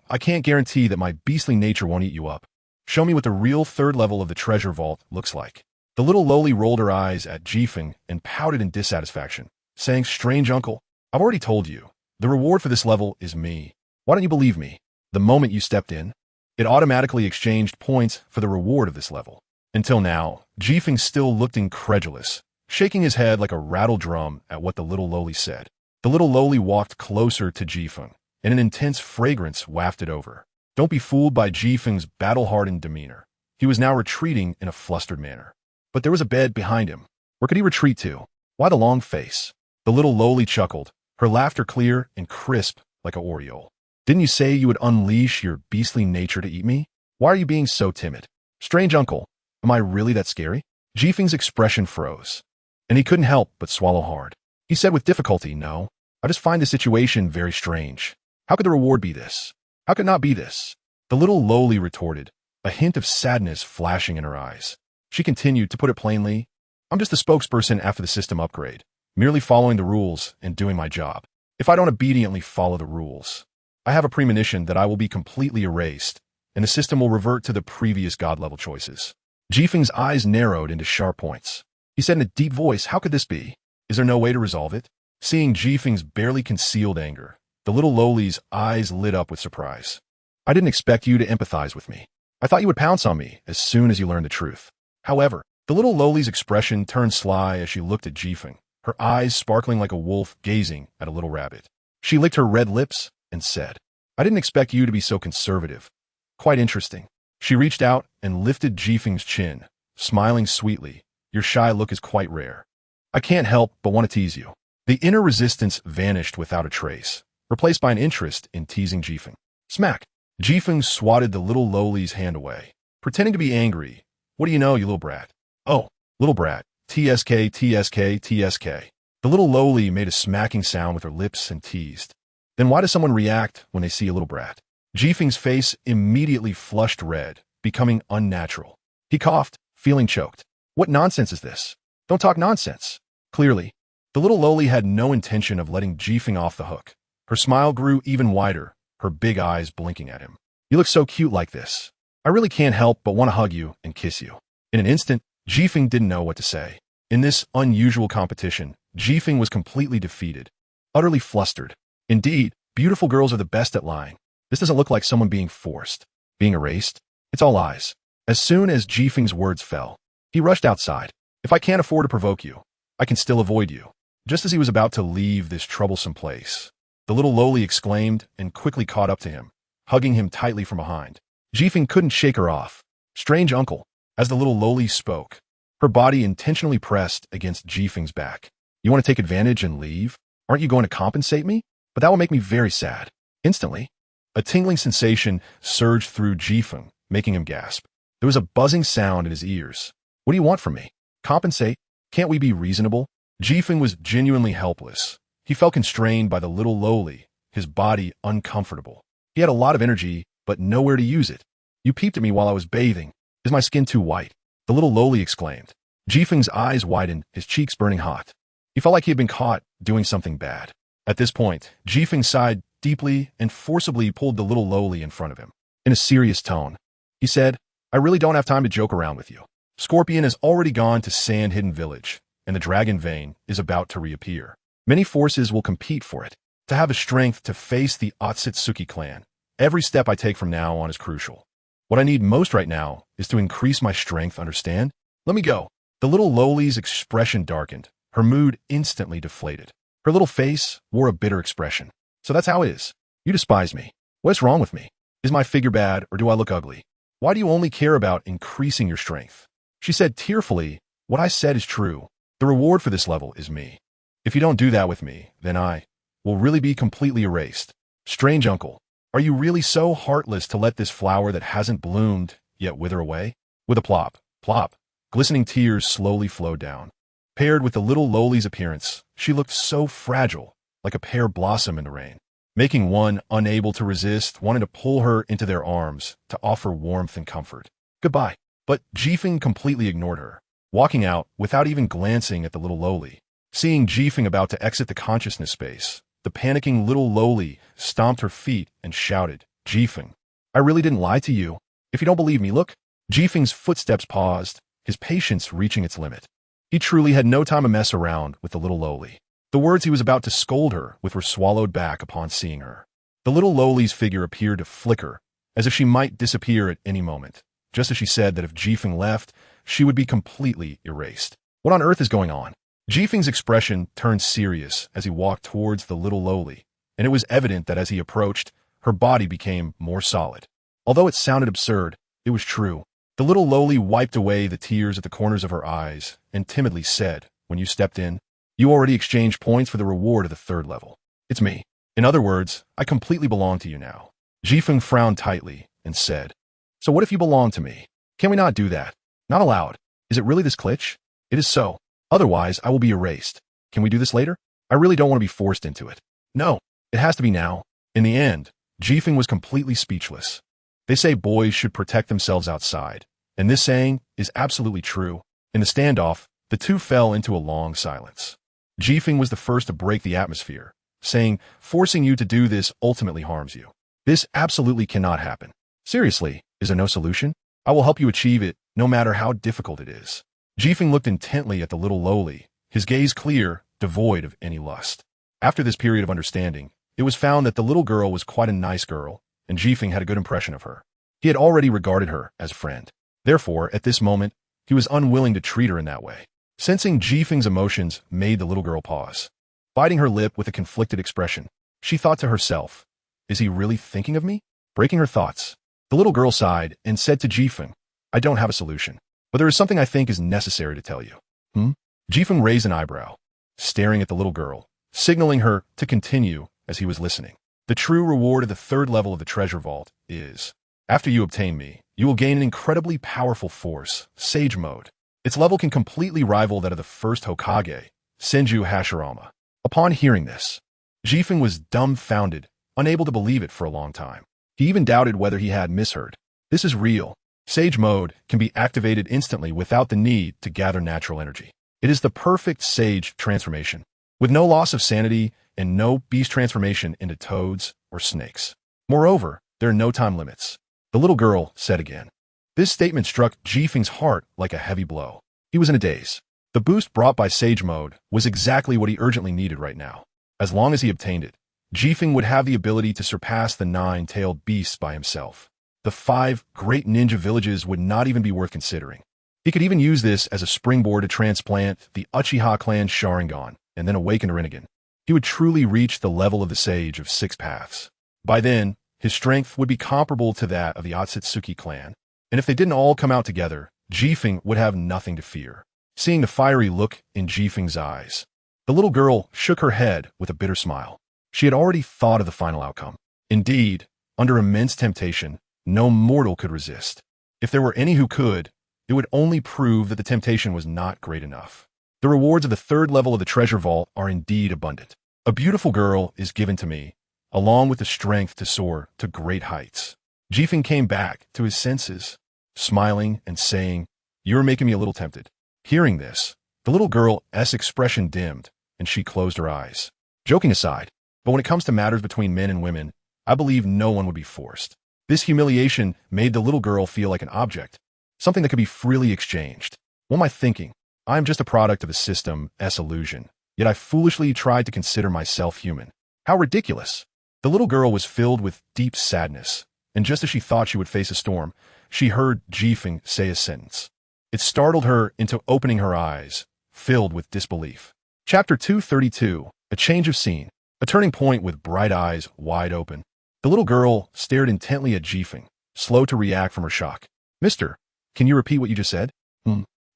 A: I can't guarantee that my beastly nature won't eat you up. Show me what the real third level of the treasure vault looks like." The little lowly rolled her eyes at Jifeng and pouted in dissatisfaction, saying, "Strange uncle, I've already told you. The reward for this level is me. Why don't you believe me? The moment you stepped in, it automatically exchanged points for the reward of this level." Until now, Jifeng still looked incredulous, shaking his head like a rattled drum at what the little lowly said. The little lowly walked closer to Jifeng, and an intense fragrance wafted over. Don't be fooled by Jifeng's battle-hardened demeanor. He was now retreating in a flustered manner. But there was a bed behind him. Where could he retreat to? Why the long face? The little lowly chuckled, her laughter clear and crisp like a oriole. "Didn't you say you would unleash your beastly nature to eat me? Why are you being so timid? Strange uncle, am I really that scary?" Jifeng's expression froze, and he couldn't help but swallow hard. He said with difficulty, "No, I just find the situation very strange. How could the reward be this? How could it not be this?" The little lowly retorted, a hint of sadness flashing in her eyes. She continued, "To put it plainly, I'm just the spokesperson after the system upgrade, merely following the rules and doing my job. If I don't obediently follow the rules, I have a premonition that I will be completely erased, and the system will revert to the previous god-level choices." Jifeng's eyes narrowed into sharp points. He said in a deep voice, "How could this be? Is there no way to resolve it?" Seeing Jifeng's barely concealed anger, the little lowly's eyes lit up with surprise. "I didn't expect you to empathize with me. I thought you would pounce on me as soon as you learned the truth." However, the little lowly's expression turned sly as she looked at Jifeng, her eyes sparkling like a wolf gazing at a little rabbit. She licked her red lips and said, "I didn't expect you to be so conservative. Quite interesting." She reached out and lifted Jifeng's chin, smiling sweetly. "Your shy look is quite rare. I can't help but want to tease you." The inner resistance vanished without a trace, replaced by an interest in teasing Jifeng. Smack! Jifeng swatted the little lowly's hand away, pretending to be angry. "What do you know, you little brat?" "Oh, little brat. TSK, TSK, TSK." The little lowly made a smacking sound with her lips and teased. "Then why does someone react when they see a little brat?" Jifeng's face immediately flushed red, becoming unnatural. He coughed, feeling choked. "What nonsense is this? Don't talk nonsense." Clearly, the little lowly had no intention of letting Jifeng off the hook. Her smile grew even wider, her big eyes blinking at him. "You look so cute like this. I really can't help but want to hug you and kiss you." In an instant, Jifeng didn't know what to say. In this unusual competition, Jifeng was completely defeated, utterly flustered. Indeed, beautiful girls are the best at lying. This doesn't look like someone being forced, being erased. It's all lies. As soon as Jifeng's words fell, he rushed outside. "If I can't afford to provoke you, I can still avoid you." Just as he was about to leave this troublesome place, the little lowly exclaimed and quickly caught up to him, hugging him tightly from behind. Jifeng couldn't shake her off. "Strange uncle." As the little lowly spoke, her body intentionally pressed against Jifeng's back. "You want to take advantage and leave? Aren't you going to compensate me? But that will make me very sad." Instantly, a tingling sensation surged through Jifeng, making him gasp. There was a buzzing sound in his ears. "What do you want from me? Compensate? Can't we be reasonable?" Jifeng was genuinely helpless. He felt constrained by the little lowly, his body uncomfortable. He had a lot of energy, but nowhere to use it. "You peeped at me while I was bathing. Is my skin too white?" the little lowly exclaimed. Jifeng's eyes widened, his cheeks burning hot. He felt like he had been caught doing something bad. At this point, Jifeng sighed deeply and forcibly pulled the little lowly in front of him. In a serious tone, he said, "I really don't have time to joke around with you. Scorpion has already gone to Sand Hidden Village, and the Dragon Vein is about to reappear. Many forces will compete for it. To have the strength to face the Otsutsuki clan, every step I take from now on is crucial. What I need most right now is to increase my strength, understand? Let me go." The little lowly's expression darkened, her mood instantly deflated. Her little face wore a bitter expression. So that's how it is. You despise me. What's wrong with me? Is my figure bad or do I look ugly? Why do you only care about increasing your strength? She said tearfully, what I said is true. The reward for this level is me. If you don't do that with me, then I will really be completely erased. Strange uncle, are you really so heartless to let this flower that hasn't bloomed yet wither away? With a plop, plop, glistening tears slowly flowed down. Paired with the little Loli's appearance, she looked so fragile, like a pear blossom in the rain, making one unable to resist, wanting to pull her into their arms to offer warmth and comfort. Goodbye. But Jifeng completely ignored her, walking out without even glancing at the little Loli. Seeing Jifeng about to exit the consciousness space, the panicking little Loli stomped her feet and shouted, Jifeng, I really didn't lie to you. If you don't believe me, look. Jifeng's footsteps paused, his patience reaching its limit. He truly had no time to mess around with the little Loli. The words he was about to scold her with were swallowed back upon seeing her. The little Loli's figure appeared to flicker, as if she might disappear at any moment, just as she said that if Jifeng left, she would be completely erased. What on earth is going on? Jifeng's expression turned serious as he walked towards the little Loli, and it was evident that as he approached, her body became more solid. Although it sounded absurd, it was true. The little Loli wiped away the tears at the corners of her eyes and timidly said, when you stepped in, you already exchanged points for the reward of the third level. It's me. In other words, I completely belong to you now. Jifeng frowned tightly and said, so what if you belong to me? Can we not do that? Not allowed. Is it really this glitch? It is so. Otherwise, I will be erased. Can we do this later? I really don't want to be forced into it. No, it has to be now. In the end, Jifeng was completely speechless. They say boys should protect themselves outside, and this saying is absolutely true. In the standoff, the two fell into a long silence. Jifeng was the first to break the atmosphere, saying, forcing you to do this ultimately harms you. This absolutely cannot happen. Seriously, is there no solution? I will help you achieve it, no matter how difficult it is. Jifeng looked intently at the little Loli, his gaze clear, devoid of any lust. After this period of understanding, it was found that the little girl was quite a nice girl, and Jifeng had a good impression of her. He had already regarded her as a friend. Therefore, at this moment, he was unwilling to treat her in that way. Sensing Jifeng's emotions made the little girl pause. Biting her lip with a conflicted expression, she thought to herself, is he really thinking of me? Breaking her thoughts, the little girl sighed and said to Jifeng, I don't have a solution, but there is something I think is necessary to tell you. Jifeng raised an eyebrow, staring at the little girl, signaling her to continue as he was listening. The true reward of the third level of the treasure vault is, after you obtain me, you will gain an incredibly powerful force, Sage Mode. Its level can completely rival that of the first Hokage, Senju Hashirama. Upon hearing this, Jifeng was dumbfounded, unable to believe it for a long time. He even doubted whether he had misheard. This is real. Sage Mode can be activated instantly without the need to gather natural energy. It is the perfect sage transformation, with no loss of sanity and no beast transformation into toads or snakes. Moreover, there are no time limits. The little girl said again. This statement struck Jifeng's heart like a heavy blow. He was in a daze. The boost brought by Sage Mode was exactly what he urgently needed right now. As long as he obtained it, Jifeng would have the ability to surpass the 9-tailed beasts by himself. The 5 great ninja villages would not even be worth considering. He could even use this as a springboard to transplant the Uchiha clan's Sharingan and then awaken Rinnegan. He would truly reach the level of the Sage of 6 Paths. By then, his strength would be comparable to that of the Otsutsuki clan, and if they didn't all come out together, Jifeng would have nothing to fear. Seeing the fiery look in Jifeng's eyes, the little girl shook her head with a bitter smile. She had already thought of the final outcome. Indeed, under immense temptation, no mortal could resist. If there were any who could, it would only prove that the temptation was not great enough. The rewards of the third level of the treasure vault are indeed abundant. A beautiful girl is given to me, along with the strength to soar to great heights. Jifeng came back to his senses, smiling and saying, you're making me a little tempted. Hearing this, the little girl's expression dimmed, and she closed her eyes. Joking aside, but when it comes to matters between men and women, I believe no one would be forced. This humiliation made the little girl feel like an object, something that could be freely exchanged. What am I thinking? I am just a product of a system's illusion, yet I foolishly tried to consider myself human. How ridiculous! The little girl was filled with deep sadness, and just as she thought she would face a storm, she heard Jifeng say a sentence. It startled her into opening her eyes, filled with disbelief. Chapter 232, A Change of Scene. A turning point with bright eyes wide open. The little girl stared intently at Jifeng, slow to react from her shock. Mister, can you repeat what you just said?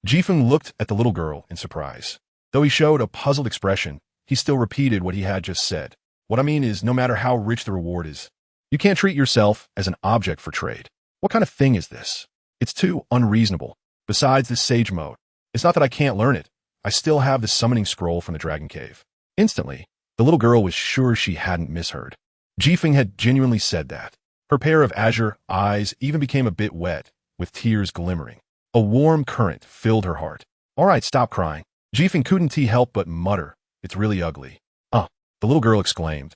A: Jifeng looked at the little girl in surprise. Though he showed a puzzled expression, he still repeated what he had just said. What I mean is, no matter how rich the reward is, you can't treat yourself as an object for trade. What kind of thing is this? It's too unreasonable. Besides this sage mode, it's not that I can't learn it. I still have the summoning scroll from the Dragon Cave. Instantly, the little girl was sure she hadn't misheard. Jifeng had genuinely said that. Her pair of azure eyes even became a bit wet, with tears glimmering. A warm current filled her heart. All right, stop crying. Jifeng couldn't help but mutter, it's really ugly. The little girl exclaimed,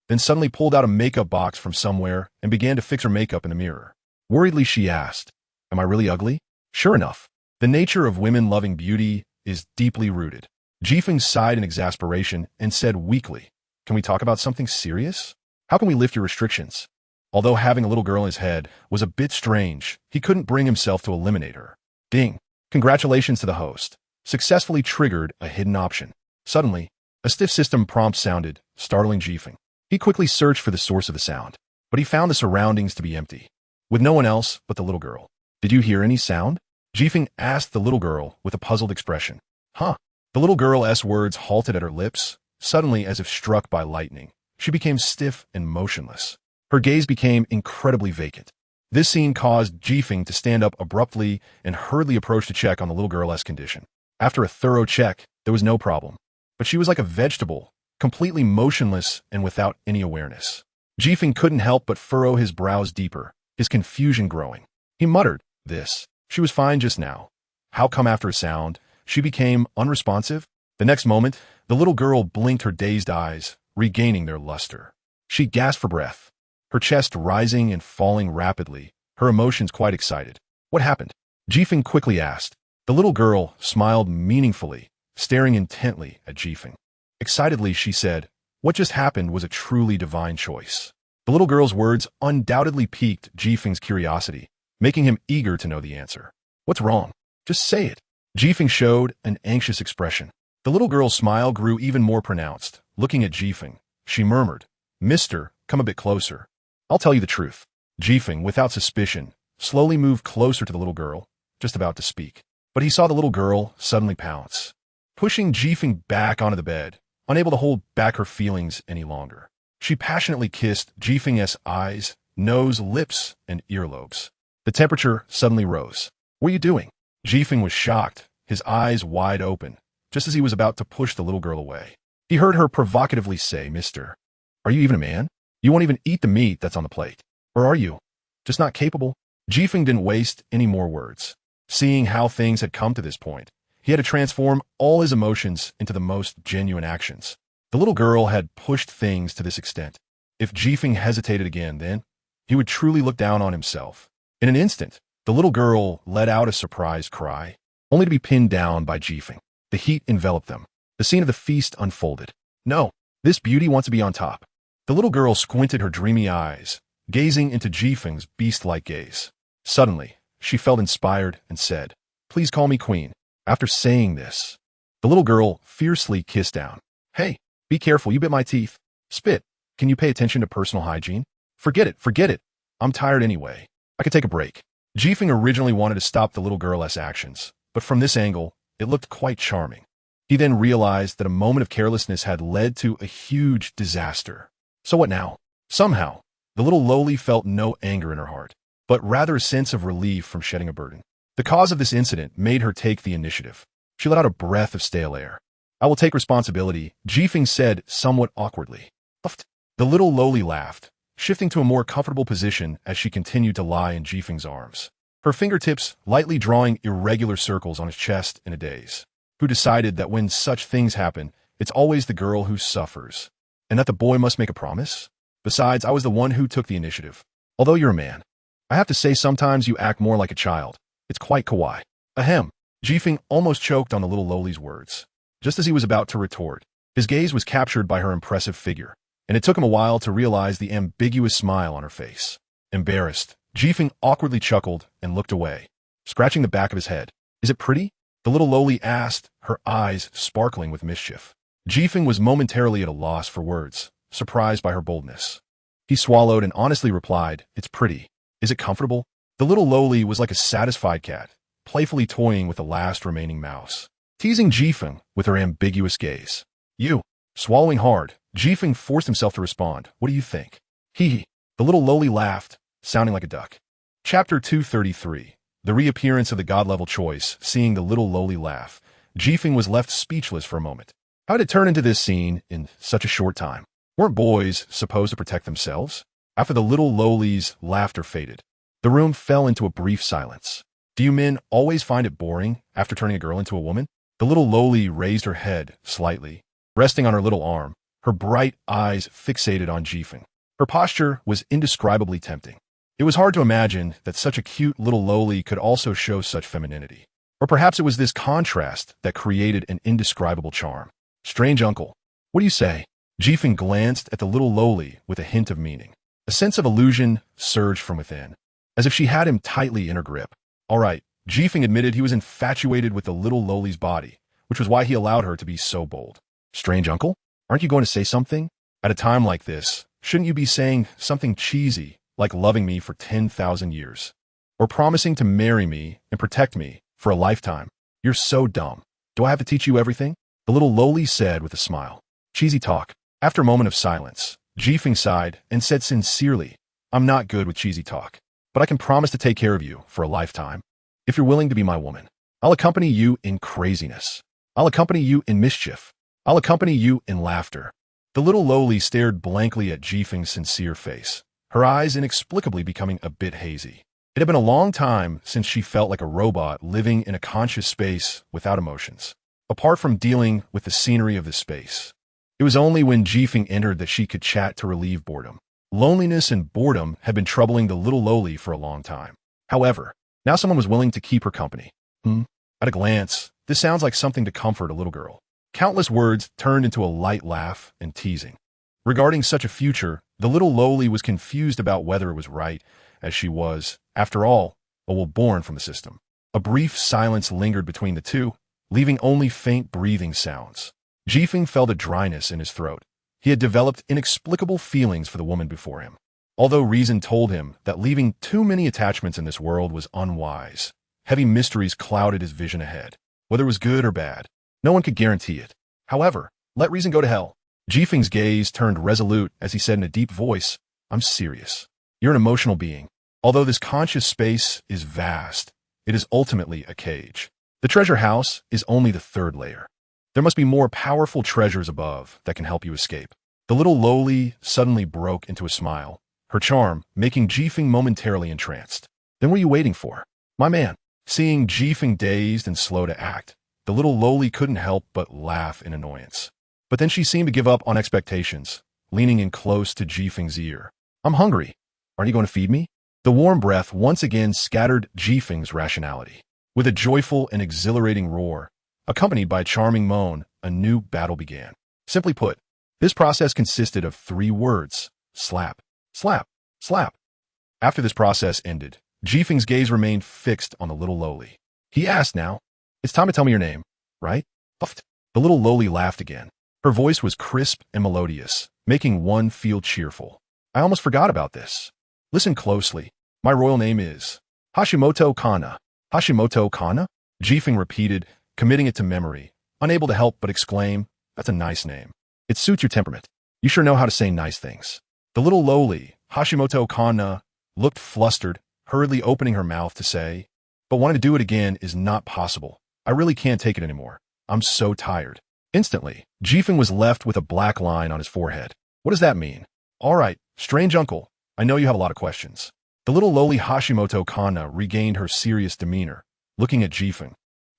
A: then suddenly pulled out a makeup box from somewhere and began to fix her makeup in the mirror. Worriedly, she asked, am I really ugly? Sure enough, the nature of women loving beauty is deeply rooted. Jifeng sighed in exasperation and said weakly, can we talk about something serious? How can we lift your restrictions? Although having a little girl in his head was a bit strange, he couldn't bring himself to eliminate her. Ding! Congratulations to the host. Successfully triggered a hidden option. Suddenly, a stiff system prompt sounded, startling Jifeng. He quickly searched for the source of the sound, but he found the surroundings to be empty, with no one else but the little girl. Did you hear any sound? Jifeng asked the little girl with a puzzled expression. The little girl's words halted at her lips, suddenly as if struck by lightning. She became stiff and motionless. Her gaze became incredibly vacant. This scene caused Jifeng to stand up abruptly and hurriedly approach to check on the little girl's condition. After a thorough check, there was no problem. But she was like a vegetable, completely motionless and without any awareness. Jifeng couldn't help but furrow his brows deeper, his confusion growing. He muttered, she was fine just now. How come after a sound, she became unresponsive? The next moment, the little girl blinked her dazed eyes, regaining their luster. She gasped for breath, her chest rising and falling rapidly, her emotions quite excited. What happened? Jifeng quickly asked. The little girl smiled meaningfully, staring intently at Jifeng. Excitedly, she said, what just happened was a truly divine choice. The little girl's words undoubtedly piqued Jifeng's curiosity, making him eager to know the answer. What's wrong? Just say it. Jifeng showed an anxious expression. The little girl's smile grew even more pronounced. Looking at Jifeng, she murmured, Mister, come a bit closer. I'll tell you the truth. Jifeng, without suspicion, slowly moved closer to the little girl, just about to speak. But he saw the little girl suddenly pounce, pushing Jifeng back onto the bed, unable to hold back her feelings any longer. She passionately kissed Jifeng's eyes, nose, lips, and earlobes. The temperature suddenly rose. What are you doing? Jifeng was shocked, his eyes wide open, just as he was about to push the little girl away. He heard her provocatively say, Mister, are you even a man? You won't even eat the meat that's on the plate. Or are you just not capable? Jifeng didn't waste any more words. Seeing how things had come to this point, he had to transform all his emotions into the most genuine actions. The little girl had pushed things to this extent. If Jifeng hesitated again, then he would truly look down on himself. In an instant, the little girl let out a surprised cry, only to be pinned down by Jifeng. The heat enveloped them. The scene of the feast unfolded. No, this beauty wants to be on top. The little girl squinted her dreamy eyes, gazing into Jifeng's beast-like gaze. Suddenly, she felt inspired and said, Please call me queen. After saying this, the little girl fiercely kissed down. Hey, be careful, you bit my teeth. Spit, can you pay attention to personal hygiene? Forget it. I'm tired anyway. I could take a break. Jifeng originally wanted to stop the little girl's actions, but from this angle, it looked quite charming. He then realized that a moment of carelessness had led to a huge disaster. So what now? Somehow, the little lowly felt no anger in her heart, but rather a sense of relief from shedding a burden. The cause of this incident made her take the initiative. She let out a breath of stale air. I will take responsibility, Jifeng said somewhat awkwardly. The little lowly laughed, shifting to a more comfortable position as she continued to lie in Jifeng's arms, her fingertips lightly drawing irregular circles on his chest in a daze. Who decided that when such things happen, it's always the girl who suffers, and that the boy must make a promise? Besides, I was the one who took the initiative. Although you're a man, I have to say sometimes you act more like a child. It's quite kawaii. Ahem. Jifeng almost choked on the little lowly's words. Just as he was about to retort, his gaze was captured by her impressive figure, and it took him a while to realize the ambiguous smile on her face. Embarrassed, Jifeng awkwardly chuckled and looked away, scratching the back of his head. Is it pretty? The little lowly asked, her eyes sparkling with mischief. Jifeng was momentarily at a loss for words, surprised by her boldness. He swallowed and honestly replied, "It's pretty. Is it comfortable?" The little lowly was like a satisfied cat, playfully toying with the last remaining mouse, teasing Jifeng with her ambiguous gaze. "You." Swallowing hard, Jifeng forced himself to respond, "What do you think?" Hee hee. The little lowly laughed, sounding like a duck. Chapter 233. The reappearance of the god-level choice. Seeing the little lowly laugh, Jifeng was left speechless for a moment. How did it turn into this scene in such a short time? Weren't boys supposed to protect themselves? After the little lowly's laughter faded, the room fell into a brief silence. Do you men always find it boring after turning a girl into a woman? The little lowly raised her head slightly, resting on her little arm, her bright eyes fixated on Jifeng. Her posture was indescribably tempting. It was hard to imagine that such a cute little lowly could also show such femininity. Or perhaps it was this contrast that created an indescribable charm. Strange uncle. What do you say? Jifeng glanced at the little lowly with a hint of meaning. A sense of illusion surged from within, as if she had him tightly in her grip. All right, Jifeng admitted he was infatuated with the little lowly's body, which was why he allowed her to be so bold. Strange uncle? Aren't you going to say something? At a time like this, shouldn't you be saying something cheesy, like loving me for 10,000 years? Or promising to marry me and protect me for a lifetime? You're so dumb. Do I have to teach you everything? The little lowly said with a smile. Cheesy talk. After a moment of silence, Jifeng sighed and said sincerely, I'm not good with cheesy talk, but I can promise to take care of you for a lifetime. If you're willing to be my woman, I'll accompany you in craziness. I'll accompany you in mischief. I'll accompany you in laughter. The little lowly stared blankly at Jifeng's sincere face, her eyes inexplicably becoming a bit hazy. It had been a long time since she felt like a robot living in a conscious space without emotions, apart from dealing with the scenery of the space. It was only when Jifeng entered that she could chat to relieve boredom. Loneliness and boredom had been troubling the little lowly for a long time. However, now someone was willing to keep her company. At a glance, this sounds like something to comfort a little girl. Countless words turned into a light laugh and teasing. Regarding such a future, the little lowly was confused about whether it was right, as she was, after all, a will born from the system. A brief silence lingered between the two, leaving only faint breathing sounds. Jifeng felt a dryness in his throat. He had developed inexplicable feelings for the woman before him. Although reason told him that leaving too many attachments in this world was unwise, heavy mysteries clouded his vision ahead. Whether it was good or bad, no one could guarantee it. However, let reason go to hell. Jifeng's gaze turned resolute as he said in a deep voice, I'm serious. You're an emotional being. Although this conscious space is vast, it is ultimately a cage. The treasure house is only the third layer. There must be more powerful treasures above that can help you escape. The little lowly suddenly broke into a smile, her charm making Jifeng momentarily entranced. Then what are you waiting for? My man. Seeing Jifeng dazed and slow to act, the little lowly couldn't help but laugh in annoyance. But then she seemed to give up on expectations, leaning in close to Jifeng's ear. I'm hungry. Aren't you going to feed me? The warm breath once again scattered Jifeng's rationality. With a joyful and exhilarating roar, accompanied by a charming moan, a new battle began. Simply put, this process consisted of 3 words: slap, slap, slap. After this process ended, Jifeng's gaze remained fixed on the little lowly. He asked now, it's time to tell me your name, right? Puffed. The little lowly laughed again. Her voice was crisp and melodious, making one feel cheerful. I almost forgot about this. Listen closely. My royal name is Hashimoto Kana. Hashimoto Kana? Jifeng repeated, committing it to memory, unable to help but exclaim, that's a nice name. It suits your temperament. You sure know how to say nice things. The little lowly, Hashimoto Kana, looked flustered, hurriedly opening her mouth to say, but wanting to do it again is not possible. I really can't take it anymore. I'm so tired. Instantly, Jifeng was left with a black line on his forehead. What does that mean? All right, strange uncle, I know you have a lot of questions. The little lowly Hashimoto Kana regained her serious demeanor, looking at Jifeng,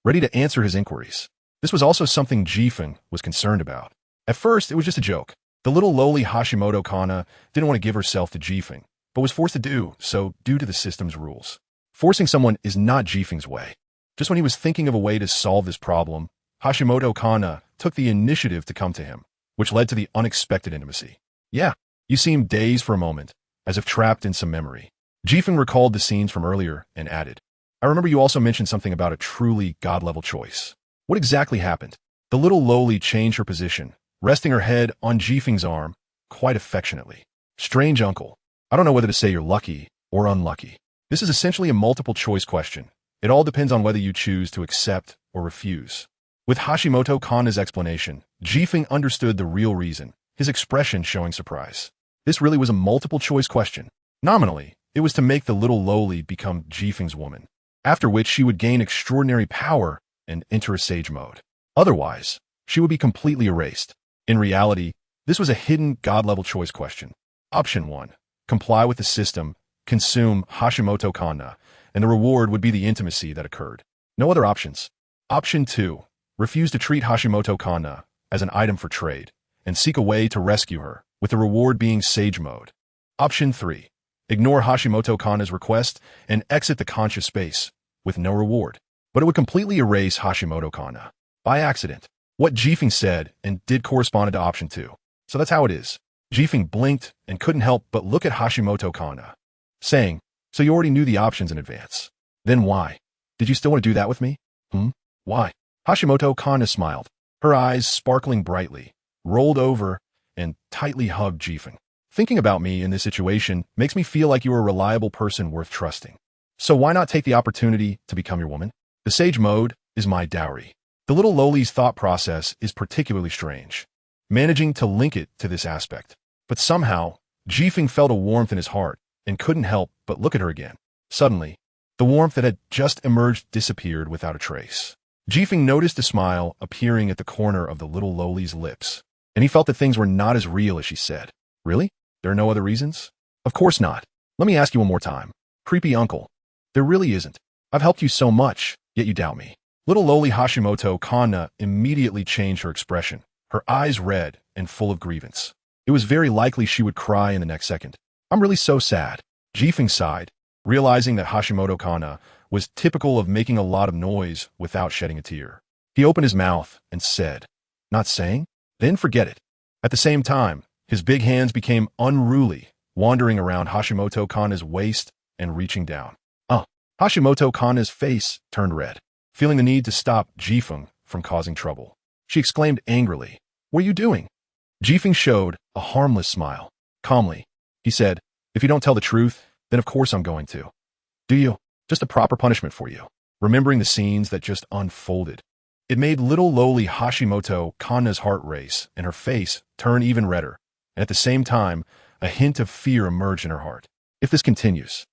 A: ready to answer his inquiries. This was also something Jifeng was concerned about. At first, it was just a joke. The little lowly Hashimoto Kana didn't want to give herself to Jifeng, but was forced to do so due to the system's rules. Forcing someone is not Jifeng's way. Just when he was thinking of a way to solve this problem, Hashimoto Kana took the initiative to come to him, which led to the unexpected intimacy. Yeah, you seemed dazed for a moment, as if trapped in some memory. Jifeng recalled the scenes from earlier and added, I remember you also mentioned something about a truly god-level choice. What exactly happened? The little lowly changed her position, resting her head on Jifeng's arm quite affectionately. Strange uncle. I don't know whether to say you're lucky or unlucky. This is essentially a multiple choice question. It all depends on whether you choose to accept or refuse. With Hashimoto Kanna's explanation, Jifeng understood the real reason, his expression showing surprise. This really was a multiple choice question. Nominally, it was to make the little lowly become Jifeng's woman, after which she would gain extraordinary power and enter a sage mode. Otherwise, she would be completely erased. In reality, this was a hidden god-level choice question. Option 1. Comply with the system, consume Hashimoto Kanna, and the reward would be the intimacy that occurred. No other options. Option 2. Refuse to treat Hashimoto Kanna as an item for trade, and seek a way to rescue her, with the reward being sage mode. Option 3. Ignore Hashimoto Kanna's request and exit the conscious space, with no reward. But it would completely erase Hashimoto Kanna. By accident. What Jifeng said and did corresponded to option 2. So that's how it is. Jifeng blinked and couldn't help but look at Hashimoto Kanna, saying, "So you already knew the options in advance. Then why? Did you still want to do that with me? Why?" Hashimoto Kanna smiled, her eyes sparkling brightly, rolled over, and tightly hugged Jifeng. "Thinking about me in this situation makes me feel like you are a reliable person worth trusting. So why not take the opportunity to become your woman? The sage mode is my dowry." The little lowly's thought process is particularly strange, managing to link it to this aspect. But somehow, Jifeng felt a warmth in his heart and couldn't help but look at her again. Suddenly, the warmth that had just emerged disappeared without a trace. Jifeng noticed a smile appearing at the corner of the little lowly's lips, and he felt that things were not as real as she said. "Really? There are no other reasons?" "Of course not. Let me ask you one more time. Creepy uncle. There really isn't. I've helped you so much, yet you doubt me." Little lowly Hashimoto Kanna immediately changed her expression, her eyes red and full of grievance. It was very likely she would cry in the next second. "I'm really so sad." Jifeng sighed, realizing that Hashimoto Kanna was typical of making a lot of noise without shedding a tear. He opened his mouth and said, "Not saying? Then forget it." At the same time, his big hands became unruly, wandering around Hashimoto Kanna's waist and reaching down. Hashimoto Kanna's face turned red, feeling the need to stop Jifeng from causing trouble. She exclaimed angrily, "What are you doing?" Jifeng showed a harmless smile. Calmly, he said, "If you don't tell the truth, then of course I'm going to." "Do you? Just a proper punishment for you." Remembering the scenes that just unfolded, it made little lowly Hashimoto Kanna's heart race and her face turn even redder, and at the same time, a hint of fear emerged in her heart. If this continues,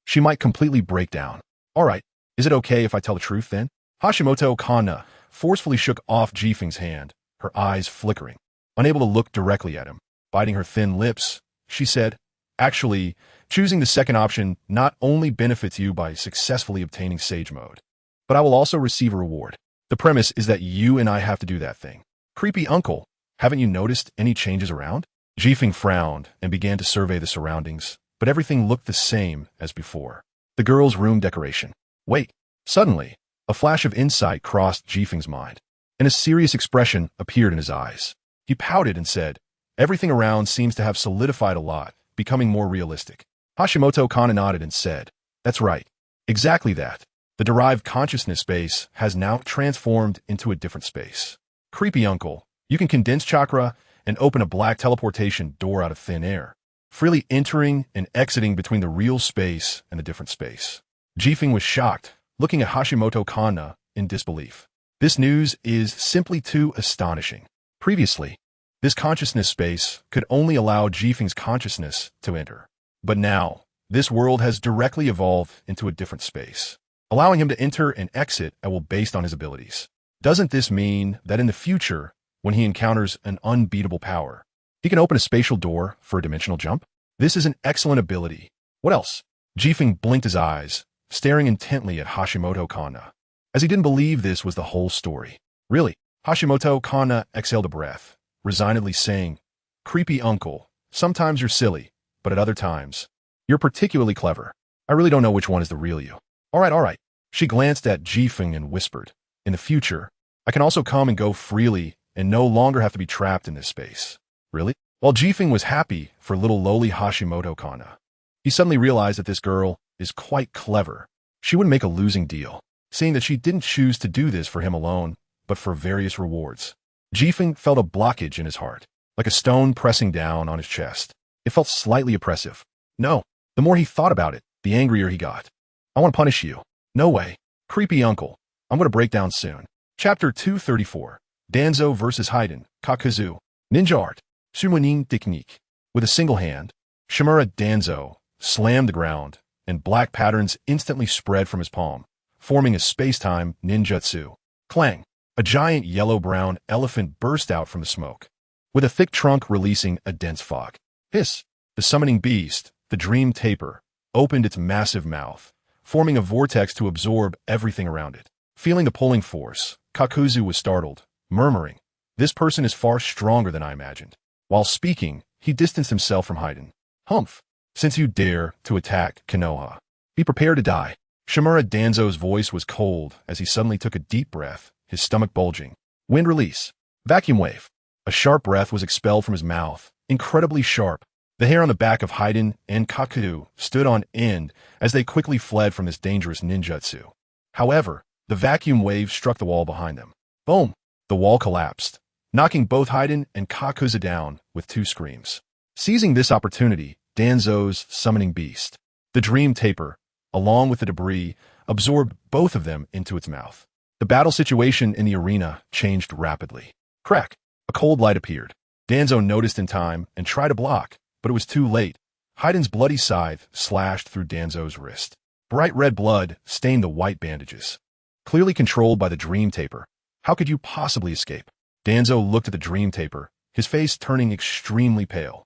A: she might completely break down. "All right, is it okay if I tell the truth then?" Hashimoto Kanna forcefully shook off Jifeng's hand, her eyes flickering. Unable to look directly at him, biting her thin lips, she said, "Actually, choosing the second option not only benefits you by successfully obtaining sage mode, but I will also receive a reward. The premise is that you and I have to do that thing." "Creepy uncle, haven't you noticed any changes around?" Jifeng frowned and began to survey the surroundings, but everything looked the same as before. The girl's room decoration. Wait. Suddenly, a flash of insight crossed Jifeng's mind, and a serious expression appeared in his eyes. He pouted and said, "Everything around seems to have solidified a lot, becoming more realistic." Hashimoto Kanna nodded and said, "That's right. Exactly that. The derived consciousness space has now transformed into a different space. Creepy uncle, you can condense chakra and open a black teleportation door out of thin air, freely entering and exiting between the real space and the different space." Jifeng was shocked, looking at Hashimoto Kanna in disbelief. This news is simply too astonishing. Previously, this consciousness space could only allow Jifeng's consciousness to enter. But now, this world has directly evolved into a different space, allowing him to enter and exit based on his abilities. Doesn't this mean that in the future, when he encounters an unbeatable power, he can open a spatial door for a dimensional jump? This is an excellent ability. What else? Jifeng blinked his eyes, staring intently at Hashimoto Kanna, as he didn't believe this was the whole story. "Really?" Hashimoto Kanna exhaled a breath, resignedly saying, "Creepy uncle, sometimes you're silly, but at other times, you're particularly clever. I really don't know which one is the real you." All right. She glanced at Jifeng and whispered, "In the future, I can also come and go freely and no longer have to be trapped in this space." "Really?" While Jifeng was happy for little lowly Hashimoto Kanna, he suddenly realized that this girl is quite clever. She wouldn't make a losing deal, seeing that she didn't choose to do this for him alone, but for various rewards. Jifeng felt a blockage in his heart, like a stone pressing down on his chest. It felt slightly oppressive. No. The more he thought about it, the angrier he got. I want to punish you. No way. Creepy uncle. I'm going to break down soon. Chapter 234. Danzo vs. Haiden, Kakuzu. Ninja Art. Sumonin Technique. With a single hand, Shimura Danzo slammed the ground, and black patterns instantly spread from his palm, forming a space-time ninjutsu. Clang! A giant yellow-brown elephant burst out from the smoke, with a thick trunk releasing a dense fog. Hiss! The summoning beast, the dream taper, opened its massive mouth, forming a vortex to absorb everything around it. Feeling the pulling force, Kakuzu was startled, murmuring, "This person is far stronger than I imagined." While speaking, he distanced himself from Haiden. "Humph! Since you dare to attack Konoha, be prepared to die." Shimura Danzo's voice was cold as he suddenly took a deep breath, his stomach bulging. Wind release. Vacuum wave. A sharp breath was expelled from his mouth, incredibly sharp. The hair on the back of Haiden and Kakuzu stood on end as they quickly fled from this dangerous ninjutsu. However, the vacuum wave struck the wall behind them. Boom! The wall collapsed, knocking both Haiden and Kakuzu down with two screams. Seizing this opportunity, Danzo's summoning beast, the dream taper, along with the debris, absorbed both of them into its mouth. The battle situation in the arena changed rapidly. Crack! A cold light appeared. Danzo noticed in time and tried to block, but it was too late. Haiden's bloody scythe slashed through Danzo's wrist. Bright red blood stained the white bandages. Clearly controlled by the dream taper, how could you possibly escape? Danzo looked at the dream taper, his face turning extremely pale.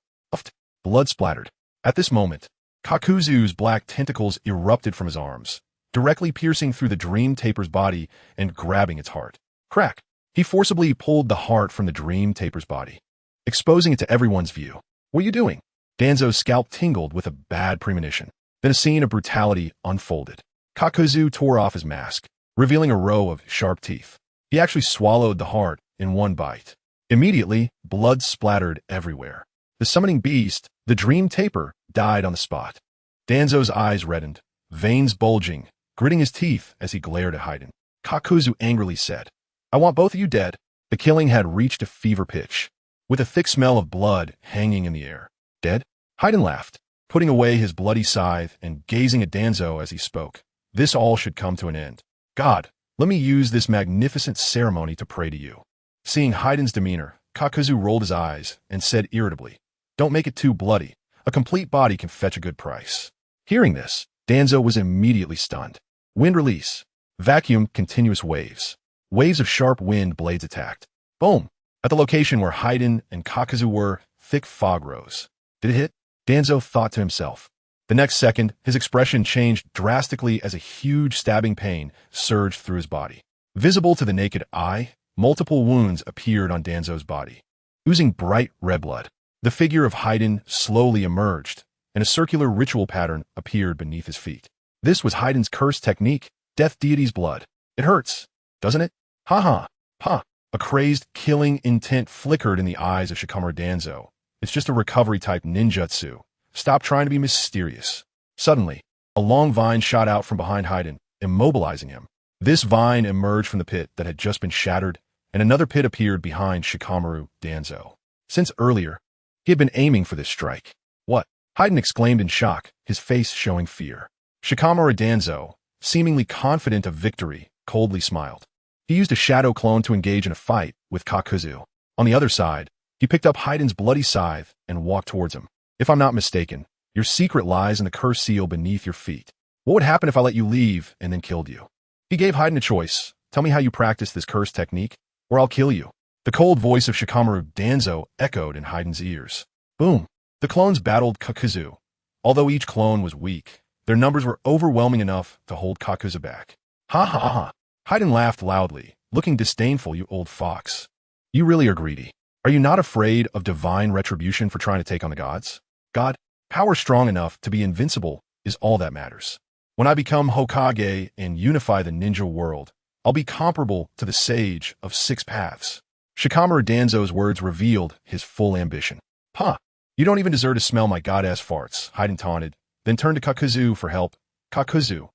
A: Blood splattered. At this moment, Kakuzu's black tentacles erupted from his arms, directly piercing through the dream taper's body and grabbing its heart. Crack! He forcibly pulled the heart from the dream taper's body, exposing it to everyone's view. "What are you doing?" Danzo's scalp tingled with a bad premonition. Then a scene of brutality unfolded. Kakuzu tore off his mask, revealing a row of sharp teeth. He actually swallowed the heart in one bite. Immediately, blood splattered everywhere. The summoning beast, the dream taper, died on the spot. Danzo's eyes reddened, veins bulging, gritting his teeth as he glared at Haiden. Kakuzu angrily said, "I want both of you dead." The killing had reached a fever pitch, with a thick smell of blood hanging in the air. "Dead?" Haiden laughed, putting away his bloody scythe and gazing at Danzo as he spoke. "This all should come to an end. God, let me use this magnificent ceremony to pray to you." Seeing Haiden's demeanor, Kakuzu rolled his eyes and said irritably, "Don't make it too bloody. A complete body can fetch a good price." Hearing this, Danzo was immediately stunned. Wind release. Vacuum continuous waves. Waves of sharp wind blades attacked. Boom! At the location where Haiden and Kakuzu were, thick fog rose. Did it hit? Danzo thought to himself. The next second, his expression changed drastically as a huge stabbing pain surged through his body. Visible to the naked eye, multiple wounds appeared on Danzo's body, oozing bright red blood. The figure of Haiden slowly emerged, and a circular ritual pattern appeared beneath his feet. This was Haiden's curse technique, Death Deity's blood. It hurts, doesn't it? Ha ha, ha. A crazed, killing intent flickered in the eyes of Shikamaru Danzo. It's just a recovery-type ninjutsu. Stop trying to be mysterious. Suddenly, a long vine shot out from behind Haiden, immobilizing him. This vine emerged from the pit that had just been shattered, and another pit appeared behind Shikamaru Danzo. Since earlier, he had been aiming for this strike. "What?" Haiden exclaimed in shock, his face showing fear. Shikamaru Danzo, seemingly confident of victory, coldly smiled. He used a shadow clone to engage in a fight with Kakuzu. On the other side, he picked up Haiden's bloody scythe and walked towards him. "If I'm not mistaken, your secret lies in the curse seal beneath your feet. What would happen if I let you leave and then killed you?" He gave Haiden a choice. "Tell me how you practice this curse technique, or I'll kill you." The cold voice of Shikamaru Danzo echoed in Haiden's ears. Boom! The clones battled Kakuzu. Although each clone was weak, their numbers were overwhelming enough to hold Kakuzu back. "Ha ha ha!" Haiden laughed loudly, looking disdainful. "You old fox. You really are greedy. Are you not afraid of divine retribution for trying to take on the gods? God, power strong enough to be invincible is all that matters. When I become Hokage and unify the ninja world, I'll be comparable to the sage of 6 paths." Shikamaru Danzo's words revealed his full ambition. "Huh, you don't even deserve to smell my goddess farts," Haiden taunted, then turned to Kakuzu for help. "Kakuzu,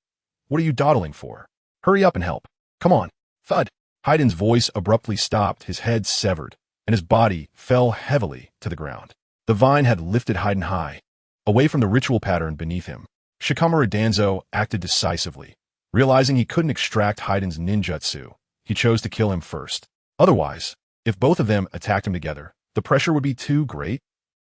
A: what are you dawdling for? Hurry up and help. Come on." Thud. Haydn's voice abruptly stopped, his head severed, and his body fell heavily to the ground. The vine had lifted Haydn high, away from the ritual pattern beneath him. Shikamaru Danzo acted decisively. Realizing he couldn't extract Haydn's ninjutsu, he chose to kill him first. Otherwise, if both of them attacked him together, the pressure would be too great.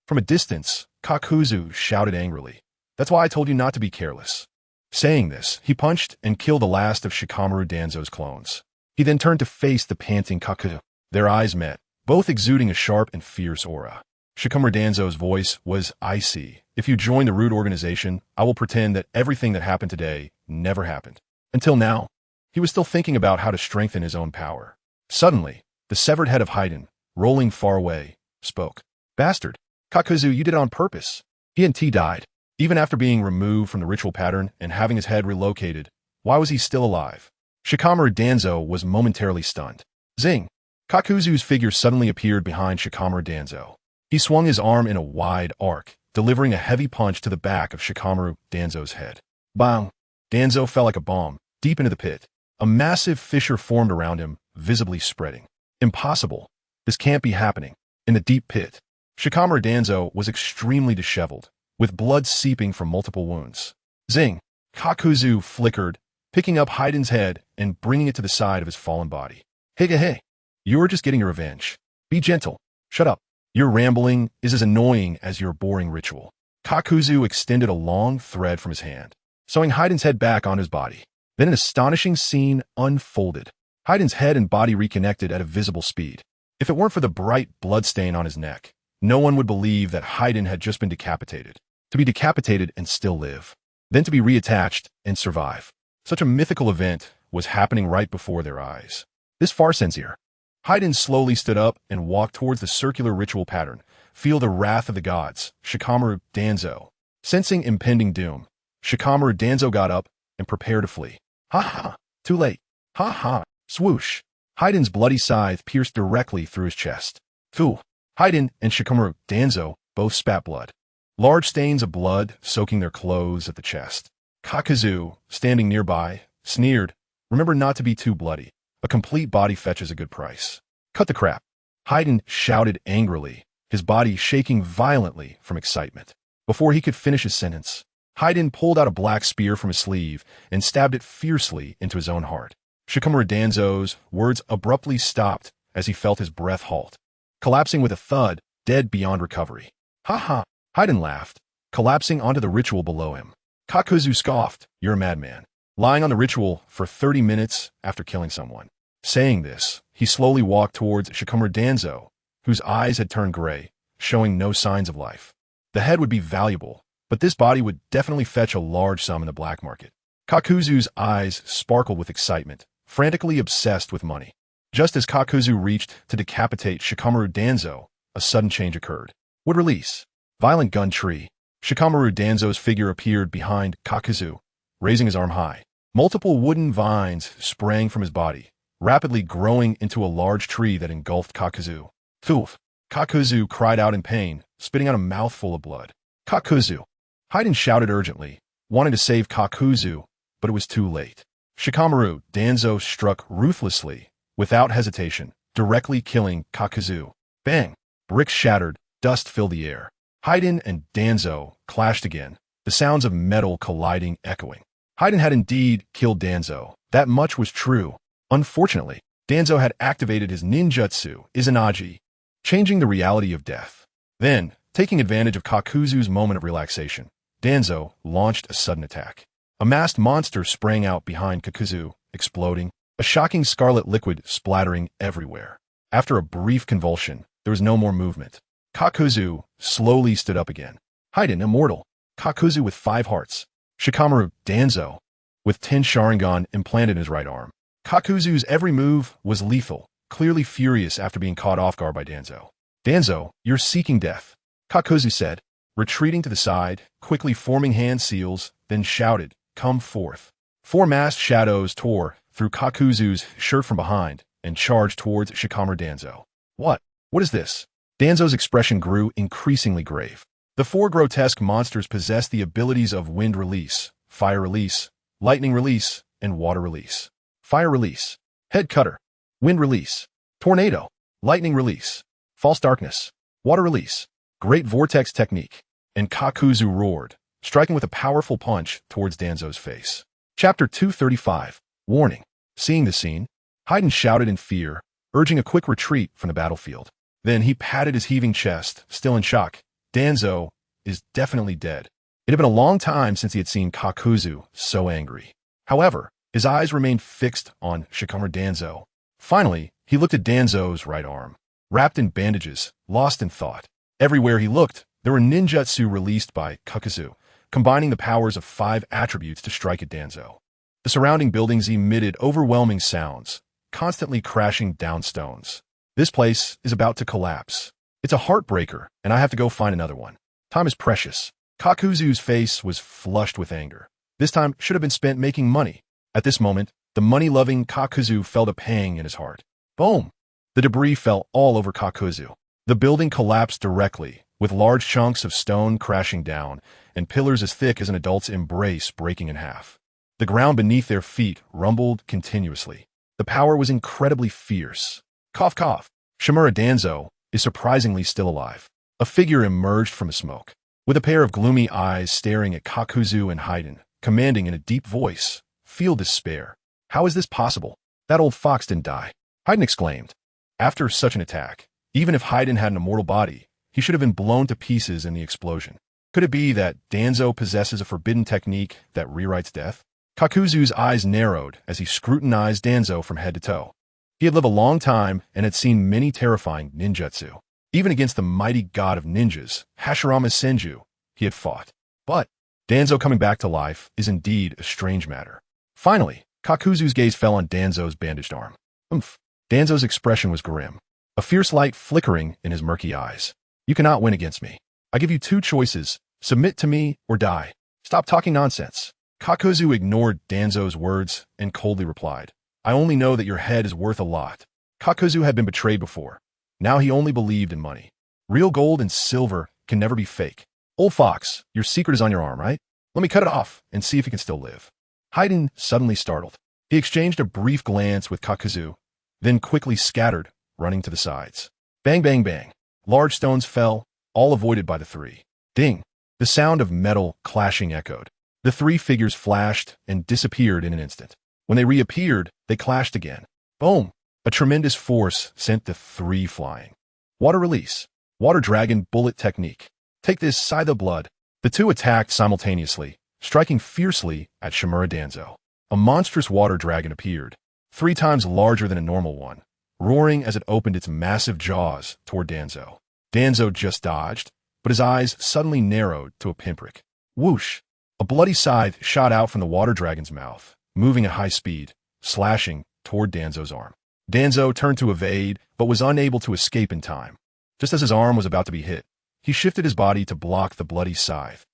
A: From a distance, Kakuzu shouted angrily, "That's why I told you not to be careless." Saying this, he punched and killed the last of Shikamaru Danzo's clones. He then turned to face the panting Kakuzu. Their eyes met, both exuding a sharp and fierce aura. Shikamaru Danzo's voice was icy. "If you join the Root organization, I will pretend that everything that happened today never happened." Until now, he was still thinking about how to strengthen his own power. Suddenly, the severed head of Haydn, rolling far away, spoke. "Bastard! Kakuzu, you did it on purpose." He and T died. Even after being removed from the ritual pattern and having his head relocated, why was he still alive? Shikamaru Danzo was momentarily stunned. Zing! Kakuzu's figure suddenly appeared behind Shikamaru Danzo. He swung his arm in a wide arc, delivering a heavy punch to the back of Shikamaru Danzo's head. Bang! Danzo fell like a bomb, deep into the pit. A massive fissure formed around him, visibly spreading. Impossible. This can't be happening. In the deep pit, Shikamaru Danzo was extremely disheveled, with blood seeping from multiple wounds. Zing! Kakuzu flickered, picking up Haydn's head and bringing it to the side of his fallen body. Hey! You're just getting your revenge. Be gentle. Shut up. Your rambling is as annoying as your boring ritual. Kakuzu extended a long thread from his hand, sewing Haydn's head back on his body. Then an astonishing scene unfolded. Haydn's head and body reconnected at a visible speed. If it weren't for the bright blood stain on his neck, no one would believe that Haydn had just been decapitated. To be decapitated and still live, then to be reattached and survive. Such a mythical event was happening right before their eyes. This far sincere. Haydn slowly stood up and walked towards the circular ritual pattern. Feel the wrath of the gods, Shikamaru Danzo. Sensing impending doom, Shikamaru Danzo got up and prepared to flee. Ha! Too late. Ha! Swoosh! Haydn's bloody scythe pierced directly through his chest. Phew! Haydn and Shikamaru Danzo both spat blood. Large stains of blood soaking their clothes at the chest. Kakuzu, standing nearby, sneered, "Remember not to be too bloody. A complete body fetches a good price." Cut the crap. Haydn shouted angrily, his body shaking violently from excitement. Before he could finish his sentence, Haydn pulled out a black spear from his sleeve and stabbed it fiercely into his own heart. Shikamaru Danzo's words abruptly stopped as he felt his breath halt, collapsing with a thud, dead beyond recovery. Ha! Haydn laughed, collapsing onto the ritual below him. Kakuzu scoffed, "You're a madman." Lying on the ritual for 30 minutes after killing someone. Saying this, he slowly walked towards Shikamaru Danzo, whose eyes had turned gray, showing no signs of life. The head would be valuable, but this body would definitely fetch a large sum in the black market. Kakuzu's eyes sparkled with excitement, frantically obsessed with money. Just as Kakuzu reached to decapitate Shikamaru Danzo, a sudden change occurred. Would release. Violent gun tree. Shikamaru Danzo's figure appeared behind Kakuzu, raising his arm high. Multiple wooden vines sprang from his body, rapidly growing into a large tree that engulfed Kakuzu. Thoof! Kakuzu cried out in pain, spitting out a mouthful of blood. Kakuzu! Haydn shouted urgently, wanting to save Kakuzu, but it was too late. Shikamaru Danzo struck ruthlessly, without hesitation, directly killing Kakuzu. Bang! Bricks shattered, dust filled the air. Haydn and Danzo clashed again, the sounds of metal colliding echoing. Haydn had indeed killed Danzo. That much was true. Unfortunately, Danzo had activated his ninjutsu, Izanagi, changing the reality of death. Then, taking advantage of Kakuzu's moment of relaxation, Danzo launched a sudden attack. A masked monster sprang out behind Kakuzu, exploding, a shocking scarlet liquid splattering everywhere. After a brief convulsion, there was no more movement. Kakuzu slowly stood up again. Haydn immortal. Kakuzu with 5 hearts. Shikamaru Danzo with 10 Sharingan implanted in his right arm. Kakuzu's every move was lethal, clearly furious after being caught off guard by Danzo. "Danzo, you're seeking death," Kakuzu said, retreating to the side, quickly forming hand seals, then shouted, "Come forth." 4 masked shadows tore through Kakuzu's shirt from behind and charged towards Shikamaru Danzo. What is this? Danzo's expression grew increasingly grave. The 4 grotesque monsters possessed the abilities of wind release, fire release, lightning release, and water release. Fire release. Head cutter. Wind release. Tornado. Lightning release. False darkness. Water release. Great vortex technique. And Kakuzu roared, striking with a powerful punch towards Danzo's face. Chapter 235. Warning. Seeing the scene, Haydn shouted in fear, urging a quick retreat from the battlefield. Then he patted his heaving chest, still in shock. Danzo is definitely dead. It had been a long time since he had seen Kakuzu so angry. However, his eyes remained fixed on Shikamaru Danzo. Finally, he looked at Danzo's right arm, wrapped in bandages, lost in thought. Everywhere he looked, there were ninjutsu released by Kakuzu, combining the powers of 5 attributes to strike at Danzo. The surrounding buildings emitted overwhelming sounds, constantly crashing down stones. This place is about to collapse. It's a heartbreaker, and I have to go find another one. Time is precious. Kakuzu's face was flushed with anger. This time should have been spent making money. At this moment, the money-loving Kakuzu felt a pang in his heart. Boom! The debris fell all over Kakuzu. The building collapsed directly, with large chunks of stone crashing down, and pillars as thick as an adult's embrace breaking in half. The ground beneath their feet rumbled continuously. The power was incredibly fierce. Cough, cough. Shimura Danzo is surprisingly still alive. A figure emerged from the smoke, with a pair of gloomy eyes staring at Kakuzu and Haydn, commanding in a deep voice, "Feel despair. How is this possible? That old fox didn't die," Haydn exclaimed. After such an attack, even if Haydn had an immortal body, he should have been blown to pieces in the explosion. Could it be that Danzo possesses a forbidden technique that rewrites death? Kakuzu's eyes narrowed as he scrutinized Danzo from head to toe. He had lived a long time and had seen many terrifying ninjutsu. Even against the mighty god of ninjas, Hashirama Senju, he had fought. But Danzo coming back to life is indeed a strange matter. Finally, Kakuzu's gaze fell on Danzo's bandaged arm. Oomph. Danzo's expression was grim, a fierce light flickering in his murky eyes. "You cannot win against me. I give you 2 choices. Submit to me or die. Stop talking nonsense." Kakuzu ignored Danzo's words and coldly replied, "I only know that your head is worth a lot." Kakuzu had been betrayed before. Now he only believed in money. Real gold and silver can never be fake. "Old fox, your secret is on your arm, right? Let me cut it off and see if you can still live." Haydn suddenly startled. He exchanged a brief glance with Kakuzu, then quickly scattered, running to the sides. Bang, bang, bang. Large stones fell, all avoided by the 3. Ding. The sound of metal clashing echoed. The 3 figures flashed and disappeared in an instant. When they reappeared, they clashed again. Boom! A tremendous force sent the 3 flying. Water release. Water dragon bullet technique. Take this, Scythe of blood. The 2 attacked simultaneously, striking fiercely at Shimura Danzo. A monstrous water dragon appeared, 3 times larger than a normal one, roaring as it opened its massive jaws toward Danzo. Danzo just dodged, but his eyes suddenly narrowed to a pinprick. Whoosh! A bloody scythe shot out from the water dragon's mouth, moving at high speed, slashing toward Danzo's arm. Danzo turned to evade, but was unable to escape in time. Just as his arm was about to be hit, he shifted his body to block the bloody scythe.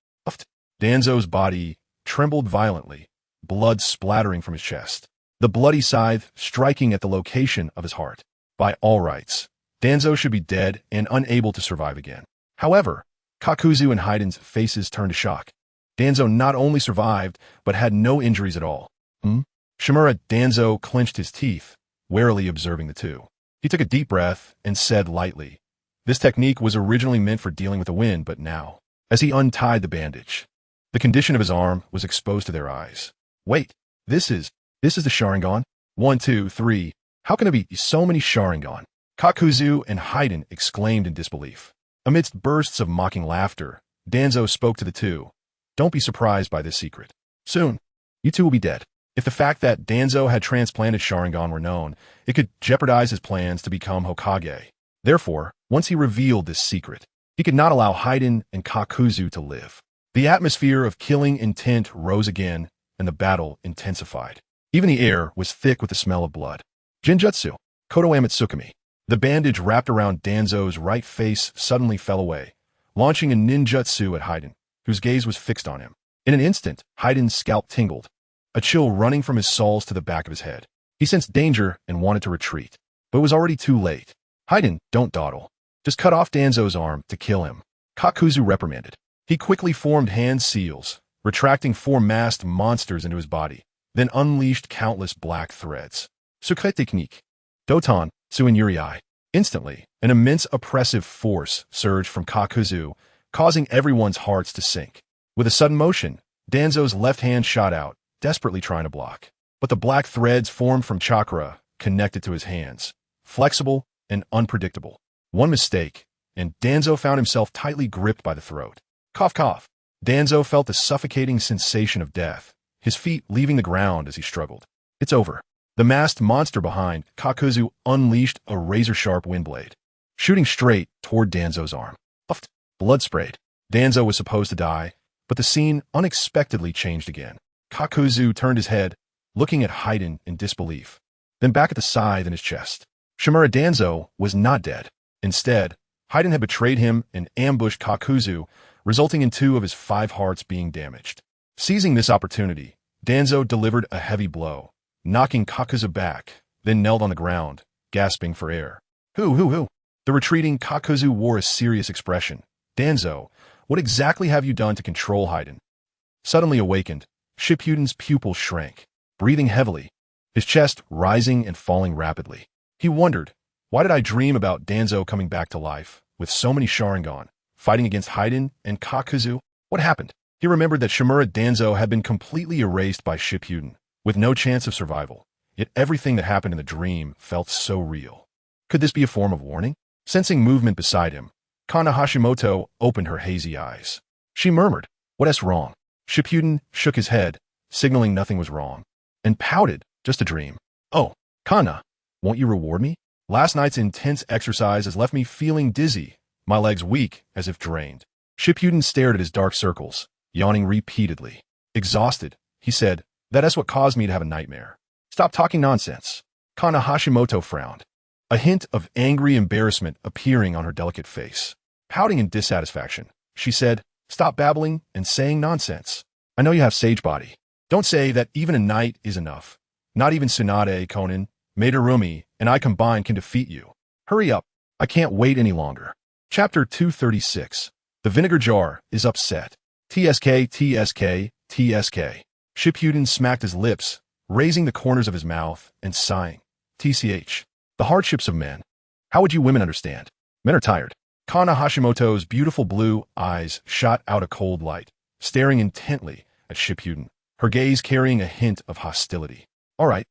A: Danzo's body trembled violently, blood splattering from his chest. The bloody scythe striking at the location of his heart. By all rights, Danzo should be dead and unable to survive again. However, Kakuzu and Haydn's faces turned to shock. Danzo not only survived, but had no injuries at all. Shimura Danzo clenched his teeth, warily observing the 2. He took a deep breath and said lightly, "This technique was originally meant for dealing with the wind, but now..." As he untied the bandage, the condition of his arm was exposed to their eyes. "Wait, this is the Sharingan? 1, 2, 3. How can there be so many Sharingan?" Kakuzu and Haydn exclaimed in disbelief. Amidst bursts of mocking laughter, Danzo spoke to the 2. "Don't be surprised by this secret. Soon, you 2 will be dead." If the fact that Danzo had transplanted Sharingan were known, it could jeopardize his plans to become Hokage. Therefore, once he revealed this secret, he could not allow Haydn and Kakuzu to live. The atmosphere of killing intent rose again, and the battle intensified. Even the air was thick with the smell of blood. Genjutsu, Koto Amatsukami. The bandage wrapped around Danzo's right face suddenly fell away, launching a ninjutsu at Haydn, whose gaze was fixed on him. In an instant, Haydn's scalp tingled, a chill running from his soles to the back of his head. He sensed danger and wanted to retreat, but it was already too late. "Haydn, don't dawdle. Just cut off Danzo's arm to kill him," Kakuzu reprimanded. He quickly formed hand seals, retracting 4 masked monsters into his body, then unleashed countless black threads. Secret technique. Doton, Suin Yuriai. Instantly, an immense oppressive force surged from Kakuzu, causing everyone's hearts to sink. With a sudden motion, Danzo's left hand shot out, desperately trying to block. But the black threads formed from chakra connected to his hands, flexible and unpredictable. One mistake, and Danzo found himself tightly gripped by the throat. Cough, cough. Danzo felt the suffocating sensation of death, his feet leaving the ground as he struggled. It's over. The masked monster behind Kakuzu unleashed a razor-sharp wind blade, shooting straight toward Danzo's arm. Puffed. Blood sprayed. Danzo was supposed to die, but the scene unexpectedly changed again. Kakuzu turned his head, looking at Haiden in disbelief, then back at the scythe in his chest. Shimura Danzo was not dead. Instead, Haiden had betrayed him and ambushed Kakuzu, resulting in 2 of his 5 hearts being damaged. Seizing this opportunity, Danzo delivered a heavy blow, knocking Kakuzu back, then knelt on the ground, gasping for air. Who? The retreating Kakuzu wore a serious expression. Danzo, what exactly have you done to control Haiden? Suddenly awakened, Shippuden's pupils shrank, breathing heavily, his chest rising and falling rapidly. He wondered, why did I dream about Danzo coming back to life, with so many Sharingan, fighting against Haiden and Kakuzu? What happened? He remembered that Shimura Danzo had been completely erased by Shippuden, with no chance of survival. Yet everything that happened in the dream felt so real. Could this be a form of warning? Sensing movement beside him, Kana Hashimoto opened her hazy eyes. She murmured, "What's wrong?" Shippuden shook his head, signaling nothing was wrong, and pouted, "Just a dream." "Oh, Kana, won't you reward me? Last night's intense exercise has left me feeling dizzy, my legs weak, as if drained." Shippuden stared at his dark circles, yawning repeatedly. Exhausted, he said, "That's what caused me to have a nightmare." "Stop talking nonsense." Kana Hashimoto frowned, a hint of angry embarrassment appearing on her delicate face. Pouting in dissatisfaction, she said, "Stop babbling and saying nonsense. I know you have sage body. Don't say that even a night is enough. Not even Tsunade, Konan, Madarumi, and I combined can defeat you. Hurry up. I can't wait any longer." Chapter 236. The vinegar jar is upset. TSK, TSK, TSK. Shippuden smacked his lips, raising the corners of his mouth and sighing. TCH. The hardships of men. How would you women understand? Men are tired. Kana Hashimoto's beautiful blue eyes shot out a cold light, staring intently at Shippuden, her gaze carrying a hint of hostility. All right,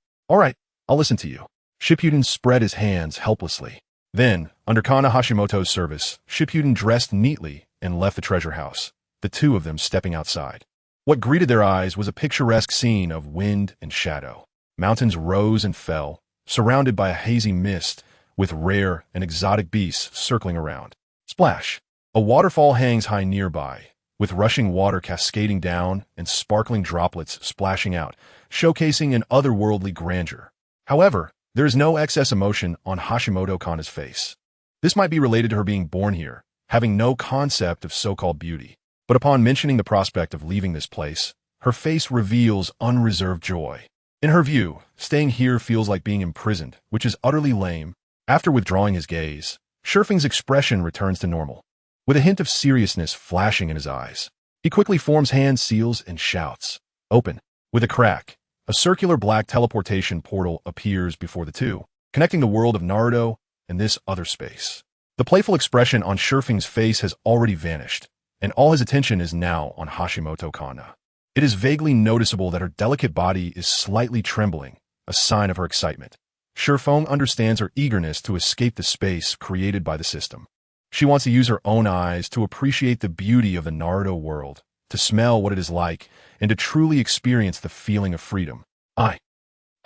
A: I'll listen to you." Shippuden spread his hands helplessly. Then, under Kana Hashimoto's service, Shippuden dressed neatly and left the treasure house, the 2 of them stepping outside. What greeted their eyes was a picturesque scene of wind and shadow. Mountains rose and fell, surrounded by a hazy mist, with rare and exotic beasts circling around. Splash! A waterfall hangs high nearby, with rushing water cascading down and sparkling droplets splashing out, showcasing an otherworldly grandeur. However, there is no excess emotion on Hashimoto Kana's face. This might be related to her being born here, having no concept of so-called beauty. But upon mentioning the prospect of leaving this place, her face reveals unreserved joy. In her view, staying here feels like being imprisoned, which is utterly lame. After withdrawing his gaze, Shurfing's expression returns to normal, with a hint of seriousness flashing in his eyes. He quickly forms hand seals and shouts, "Open." With a crack, a circular black teleportation portal appears before the 2, connecting the world of Naruto and this other space. The playful expression on Shurfing's face has already vanished, and all his attention is now on Hashimoto Kana. It is vaguely noticeable that her delicate body is slightly trembling, a sign of her excitement. Shurfong understands her eagerness to escape the space created by the system. She wants to use her own eyes to appreciate the beauty of the Naruto world, to smell what it is like, and to truly experience the feeling of freedom.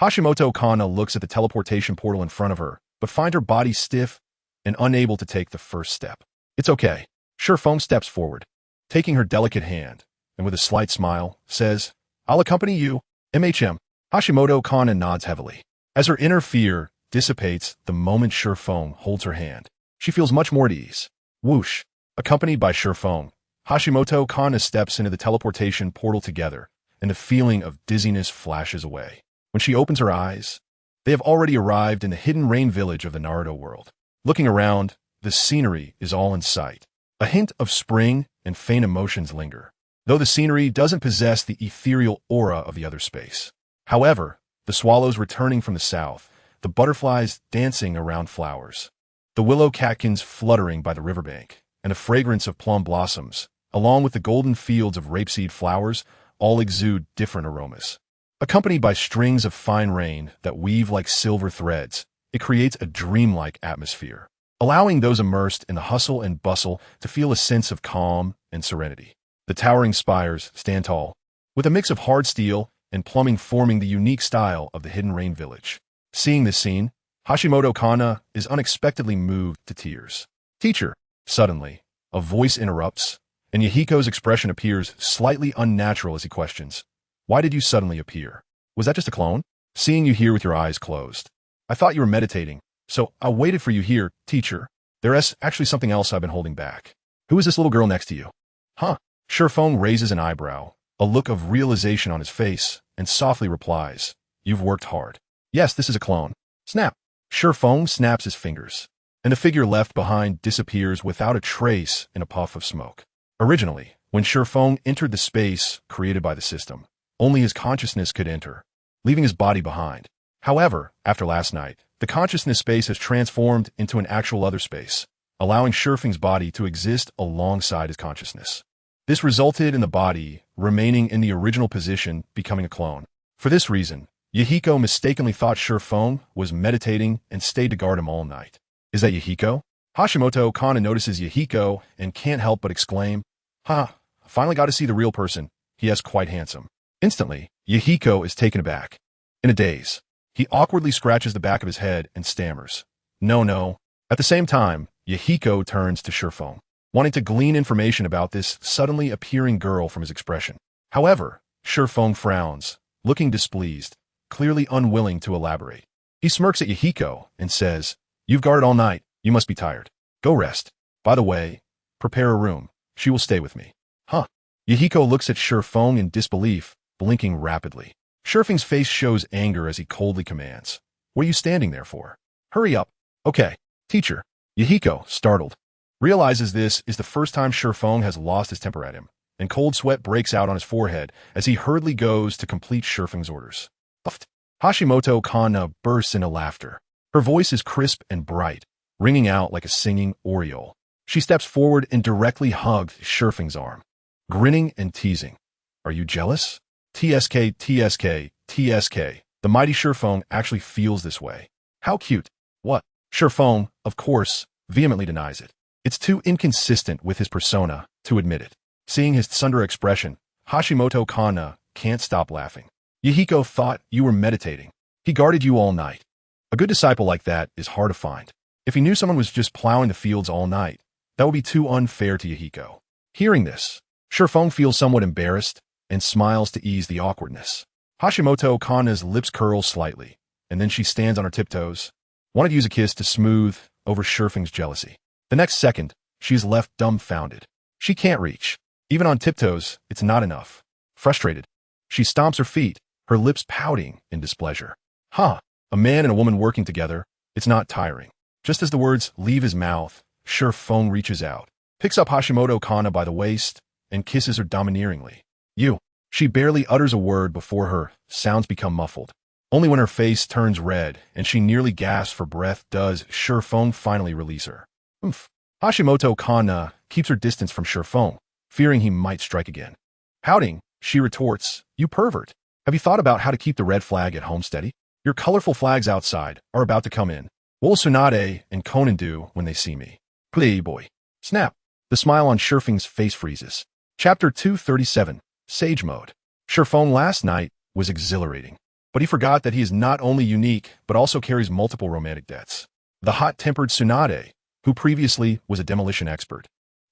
A: Hashimoto Kana looks at the teleportation portal in front of her, but finds her body stiff and unable to take the first step. "It's okay." Shurfong steps forward, taking her delicate hand, and with a slight smile, says, "I'll accompany you, MHM." Hashimoto Kana nods heavily. As her inner fear dissipates the moment Shurfong holds her hand, she feels much more at ease. Whoosh! Accompanied by Shurfong, Hashimoto Kana steps into the teleportation portal together, and the feeling of dizziness flashes away. When she opens her eyes, they have already arrived in the hidden rain village of the Naruto world. Looking around, the scenery is all in sight. A hint of spring and faint emotions linger, though the scenery doesn't possess the ethereal aura of the other space. However, the swallows returning from the south, the butterflies dancing around flowers, the willow catkins fluttering by the riverbank, and the fragrance of plum blossoms, along with the golden fields of rapeseed flowers, all exude different aromas. Accompanied by strings of fine rain that weave like silver threads, it creates a dreamlike atmosphere, allowing those immersed in the hustle and bustle to feel a sense of calm and serenity. The towering spires stand tall, with a mix of hard steel and plumbing forming the unique style of the Hidden Rain Village. Seeing this scene, Hashimoto Kana is unexpectedly moved to tears. Teacher, suddenly, a voice interrupts, and Yahiko's expression appears slightly unnatural as he questions, "Why did you suddenly appear? Was that just a clone? Seeing you here with your eyes closed. I thought you were meditating, so I waited for you here, teacher. There's actually something else I've been holding back. Who is this little girl next to you?" Huh? Shifeng raises an eyebrow, a look of realization on his face, and softly replies, "You've worked hard." "Yes, this is a clone." Snap! Shifeng snaps his fingers, and the figure left behind disappears without a trace in a puff of smoke. Originally, when Shifeng entered the space created by the system, only his consciousness could enter, leaving his body behind. However, after last night, the consciousness space has transformed into an actual other space, allowing Shifeng's body to exist alongside his consciousness. This resulted in the body remaining in the original position, becoming a clone. For this reason, Yahiko mistakenly thought Shifeng was meditating and stayed to guard him all night. Is that Yahiko? Hashimoto Kana notices Yahiko and can't help but exclaim, "Ha, finally got to see the real person. He is quite handsome." Instantly, Yahiko is taken aback. In a daze, he awkwardly scratches the back of his head and stammers, "No, no." At the same time, Yahiko turns to Shifeng, wanting to glean information about this suddenly appearing girl from his expression. However, Shifeng frowns, looking displeased, clearly unwilling to elaborate. He smirks at Yahiko and says, "You've guarded all night. You must be tired. Go rest. By the way, prepare a room. She will stay with me." Huh? Yahiko looks at Shifeng in disbelief, blinking rapidly. Shifeng's face shows anger as he coldly commands, "What are you standing there for? Hurry up." "Okay, teacher." Yahiko, startled, realizes this is the first time Shifeng has lost his temper at him, and cold sweat breaks out on his forehead as he hurriedly goes to complete Shifeng's orders. Puffed. Hashimoto Kana bursts into laughter. Her voice is crisp and bright, ringing out like a singing oriole. She steps forward and directly hugs Shifeng's arm, grinning and teasing. "Are you jealous?" TSK, TSK, TSK. The mighty Shifeng actually feels this way. How cute. What? Shifeng, of course, vehemently denies it. It's too inconsistent with his persona to admit it. Seeing his tsundere expression, Hashimoto Kana can't stop laughing. "Yahiko thought you were meditating. He guarded you all night. A good disciple like that is hard to find. If he knew someone was just plowing the fields all night, that would be too unfair to Yahiko." Hearing this, Shifeng feels somewhat embarrassed and smiles to ease the awkwardness. Hashimoto Kana's lips curl slightly, and then she stands on her tiptoes, wanted to use a kiss to smooth over Shifeng's jealousy. The next second, she is left dumbfounded. She can't reach. Even on tiptoes, it's not enough. Frustrated, she stomps her feet, her lips pouting in displeasure. Huh, a man and a woman working together, it's not tiring. Just as the words leave his mouth, Shifeng reaches out, picks up Hashimoto Kana by the waist, and kisses her domineeringly. "You." She barely utters a word before her sounds become muffled. Only when her face turns red and she nearly gasps for breath does Shifeng finally release her. Oomph. Hashimoto Kana keeps her distance from Shifeng, fearing he might strike again. Pouting, she retorts, "You pervert. Have you thought about how to keep the red flag at home steady? Your colorful flags outside are about to come in. What will Tsunade and Konan do when they see me? Playboy." Snap. The smile on Shifeng's face freezes. Chapter 237, Sage Mode. Shifeng last night was exhilarating, but he forgot that he is not only unique, but also carries multiple romantic debts. The hot-tempered Tsunade, who previously was a demolition expert,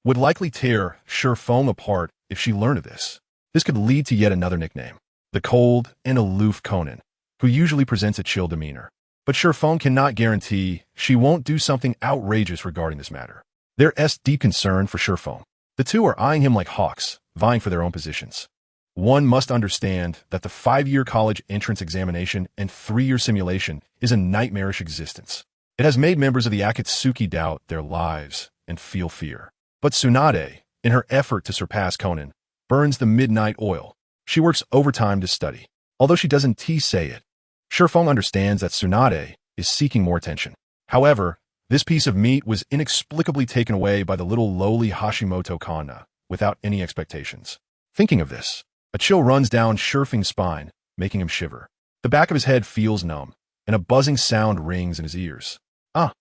A: would likely tear Shifeng apart if she learned of this. This could lead to yet another nickname, the cold and aloof Konan, who usually presents a chill demeanor. But Shifeng cannot guarantee she won't do something outrageous regarding this matter. There's deep concern for Shifeng. The two are eyeing him like hawks, vying for their own positions. One must understand that the 5-year college entrance examination and 3-year simulation is a nightmarish existence. It has made members of the Akatsuki doubt their lives and feel fear. But Tsunade, in her effort to surpass Konan, burns the midnight oil. She works overtime to study, although she doesn't say it. Shifeng understands that Tsunade is seeking more attention. However, this piece of meat was inexplicably taken away by the little lowly Hashimoto Kana, without any expectations. Thinking of this, a chill runs down Shurfing's spine, making him shiver. The back of his head feels numb, and a buzzing sound rings in his ears. Ah!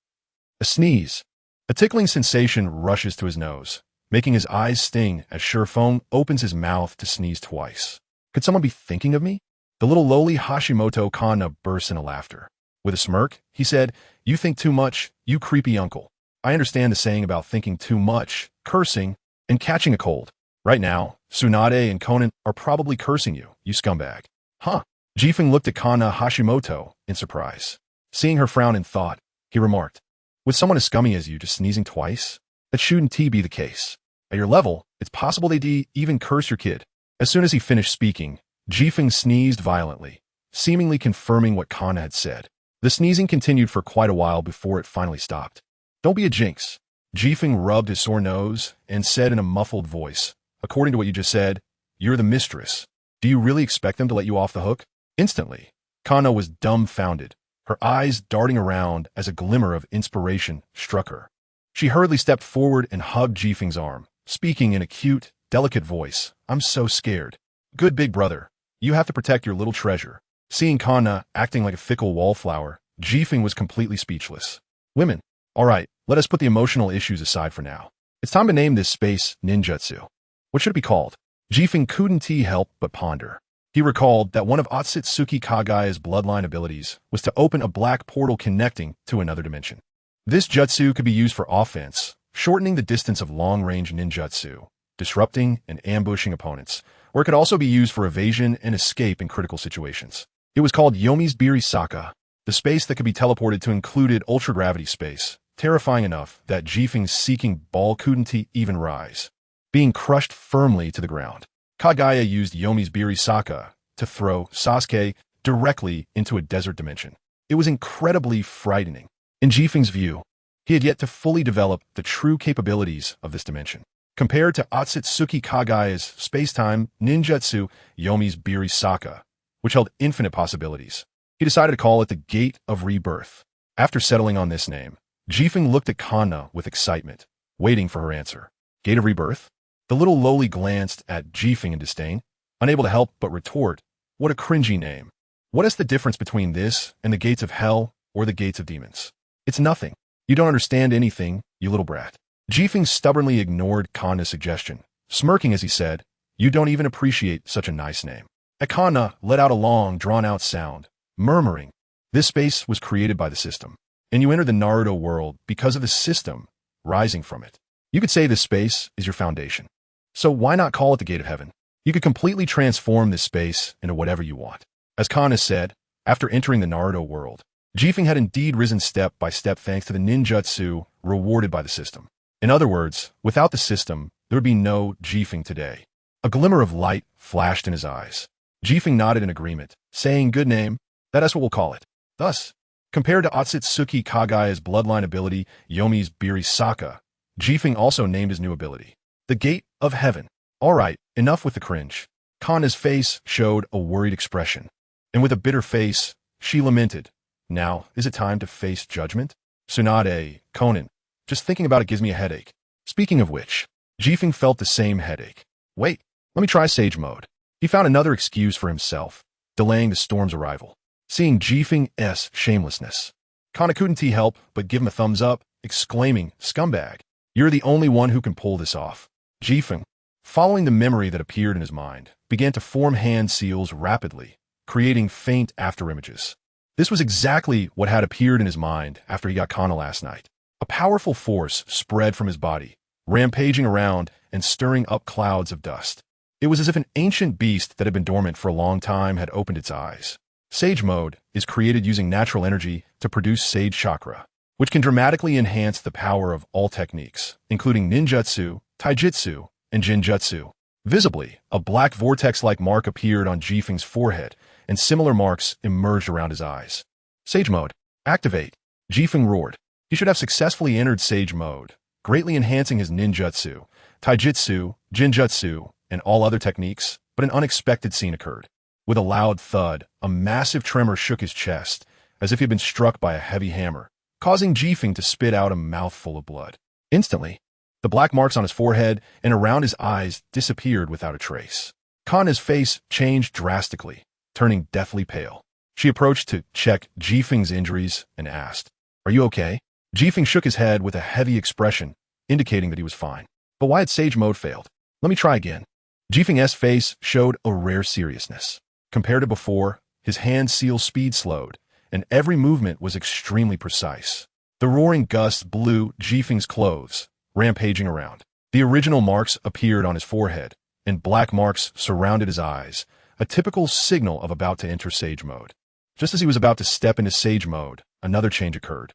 A: A sneeze. A tickling sensation rushes to his nose, making his eyes sting as Shurfeng opens his mouth to sneeze twice. Could someone be thinking of me? The little lowly Hashimoto Kana bursts into laughter. With a smirk, he said, "You think too much, you creepy uncle. I understand the saying about thinking too much, cursing, and catching a cold. Right now, Tsunade and Konan are probably cursing you, you scumbag." Huh? Jifeng looked at Kana Hashimoto in surprise. Seeing her frown in thought, he remarked, "With someone as scummy as you just sneezing twice? That shouldn't be the case. At your level, it's possible they'd even curse your kid." As soon as he finished speaking, Jifeng sneezed violently, seemingly confirming what Kana had said. The sneezing continued for quite a while before it finally stopped. "Don't be a jinx." Jifeng rubbed his sore nose and said in a muffled voice, "According to what you just said, you're the mistress. Do you really expect them to let you off the hook?" Instantly, Kana was dumbfounded, her eyes darting around as a glimmer of inspiration struck her. She hurriedly stepped forward and hugged Jifeng's arm, speaking in a cute, delicate voice. "I'm so scared." "Good big brother. You have to protect your little treasure." Seeing Kana acting like a fickle wallflower, Jifeng was completely speechless. "Women. All right, let us put the emotional issues aside for now. It's time to name this space ninjutsu. What should it be called?" Jifeng couldn't help but ponder. He recalled that one of Otsutsuki Kagaya's bloodline abilities was to open a black portal connecting to another dimension. This jutsu could be used for offense, shortening the distance of long-range ninjutsu, disrupting and ambushing opponents, or it could also be used for evasion and escape in critical situations. It was called Yomi's Birisaka, the space that could be teleported to included ultragravity space, terrifying enough that Jifeng's seeking ball couldn't even rise, being crushed firmly to the ground. Kagaya used Yomi's Birisaka to throw Sasuke directly into a desert dimension. It was incredibly frightening. In Jifeng's view, he had yet to fully develop the true capabilities of this dimension. Compared to Otsutsuki Kagaya's space-time ninjutsu Yomi's Birisaka, which held infinite possibilities, he decided to call it the Gate of Rebirth. After settling on this name, Jifeng looked at Kana with excitement, waiting for her answer. Gate of Rebirth? The little lowly glanced at Jifeng in disdain, unable to help but retort, "What a cringy name. What is the difference between this and the gates of hell or the gates of demons?" "It's nothing. You don't understand anything, you little brat." Jifeng stubbornly ignored Kana's suggestion, smirking as he said, "You don't even appreciate such a nice name." Kana let out a long, drawn-out sound, murmuring, "This space was created by the system, and you enter the Naruto world because of the system rising from it. You could say this space is your foundation. So why not call it the Gate of Heaven? You could completely transform this space into whatever you want." As Kana said, after entering the Naruto world, Jifeng had indeed risen step by step thanks to the ninjutsu rewarded by the system. In other words, without the system, there would be no Jifeng today. A glimmer of light flashed in his eyes. Jifeng nodded in agreement, saying, "Good name, that is what we'll call it." Thus, compared to Otsutsuki Kagaya's bloodline ability, Yomi's Birisaka, Jifeng also named his new ability, the Gate of Heaven. All right, enough with the cringe. Kana's face showed a worried expression, and with a bitter face, she lamented, "Now, is it time to face judgment? Tsunade, Konan, just thinking about it gives me a headache." Speaking of which, Jifeng felt the same headache. "Wait, let me try Sage Mode." He found another excuse for himself, delaying the storm's arrival. Seeing Jifeng's shamelessness, Kana couldn't help but give him a thumbs up, exclaiming, "Scumbag, you're the only one who can pull this off." Jifeng, following the memory that appeared in his mind, began to form hand seals rapidly, creating faint afterimages. This was exactly what had appeared in his mind after he got Kana last night. A powerful force spread from his body, rampaging around and stirring up clouds of dust. It was as if an ancient beast that had been dormant for a long time had opened its eyes. Sage Mode is created using natural energy to produce Sage Chakra, which can dramatically enhance the power of all techniques, including ninjutsu, taijutsu, and jinjutsu. Visibly, a black vortex-like mark appeared on Jifeng's forehead, and similar marks emerged around his eyes. Sage Mode, activate! Jifeng roared. He should have successfully entered Sage Mode, greatly enhancing his ninjutsu, taijutsu, jinjutsu, and all other techniques, but an unexpected scene occurred. With a loud thud, a massive tremor shook his chest, as if he had been struck by a heavy hammer, causing Jifeng to spit out a mouthful of blood. Instantly, the black marks on his forehead and around his eyes disappeared without a trace. Kanna's face changed drastically, turning deathly pale. She approached to check Jifeng's injuries and asked, "Are you okay?" Jifeng shook his head with a heavy expression, indicating that he was fine. But why had Sage Mode failed? Let me try again. Jifeng's face showed a rare seriousness. Compared to before, his hand seal speed slowed, and every movement was extremely precise. The roaring gusts blew Jifeng's clothes, rampaging around. The original marks appeared on his forehead, and black marks surrounded his eyes, a typical signal of about to enter Sage Mode. Just as he was about to step into Sage Mode, another change occurred.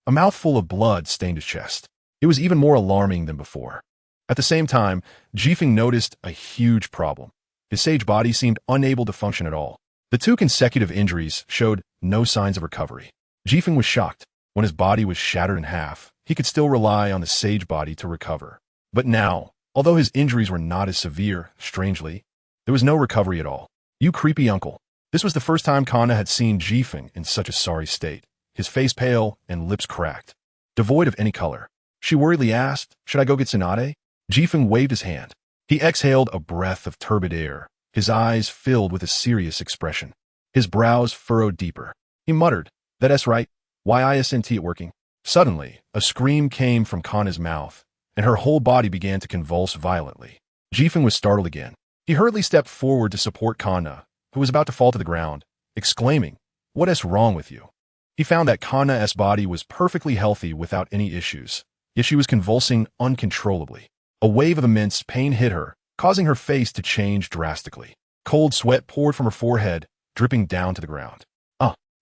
A: A mouthful of blood stained his chest. It was even more alarming than before. At the same time, Jifeng noticed a huge problem. His sage body seemed unable to function at all. The 2 consecutive injuries showed no signs of recovery. Jifeng was shocked. When his body was shattered in half, he could still rely on the sage body to recover. But now, although his injuries were not as severe, strangely, there was no recovery at all. "You creepy uncle." This was the first time Kanna had seen Jifeng in such a sorry state, his face pale and lips cracked, devoid of any color. She worriedly asked, "Should I go get Tsunade?" Jifeng waved his hand. He exhaled a breath of turbid air, his eyes filled with a serious expression. His brows furrowed deeper. He muttered, "That's right. Why isn't it working?" Suddenly, a scream came from Kanna's mouth, and her whole body began to convulse violently. Jifeng was startled again. He hurriedly stepped forward to support Kanna, who was about to fall to the ground, exclaiming, "What's wrong with you?" He found that Kanna's body was perfectly healthy without any issues, yet she was convulsing uncontrollably. A wave of immense pain hit her, causing her face to change drastically. Cold sweat poured from her forehead, dripping down to the ground.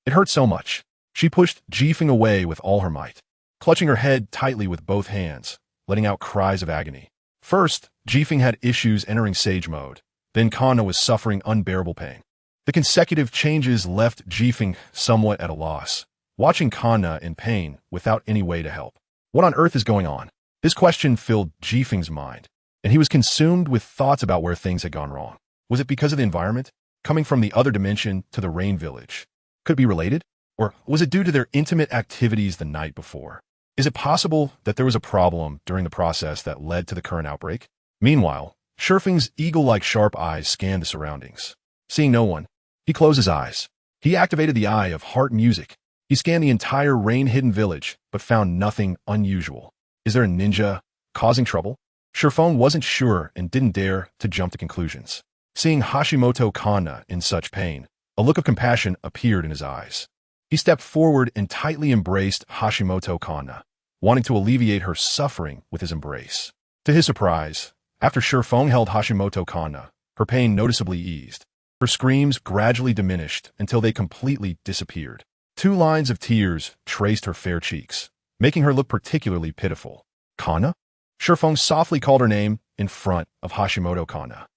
A: It hurt so much. She pushed Jifeng away with all her might, clutching her head tightly with both hands, letting out cries of agony. First, Jifeng had issues entering Sage Mode. Then Kanna was suffering unbearable pain. The consecutive changes left Jifeng somewhat at a loss, watching Kanna in pain without any way to help. What on earth is going on? This question filled Jifeng's mind, and he was consumed with thoughts about where things had gone wrong. Was it because of the environment? Coming from the other dimension to the rain village? Could it be related? Or was it due to their intimate activities the night before? Is it possible that there was a problem during the process that led to the current outbreak? Meanwhile, Shurfeng's eagle-like sharp eyes scanned the surroundings. Seeing no one, he closed his eyes. He activated the Eye of Heart Music. He scanned the entire rain-hidden village, but found nothing unusual. Is there a ninja causing trouble? Shurfeng wasn't sure and didn't dare to jump to conclusions. Seeing Hashimoto Kanna in such pain, a look of compassion appeared in his eyes. He stepped forward and tightly embraced Hashimoto Kanna, wanting to alleviate her suffering with his embrace. To his surprise, after Shurfeng held Hashimoto Kanna, her pain noticeably eased. Her screams gradually diminished until they completely disappeared. 2 lines of tears traced her fair cheeks, making her look particularly pitiful. "Kanna?" Shurfeng softly called her name in front of Hashimoto Kanna.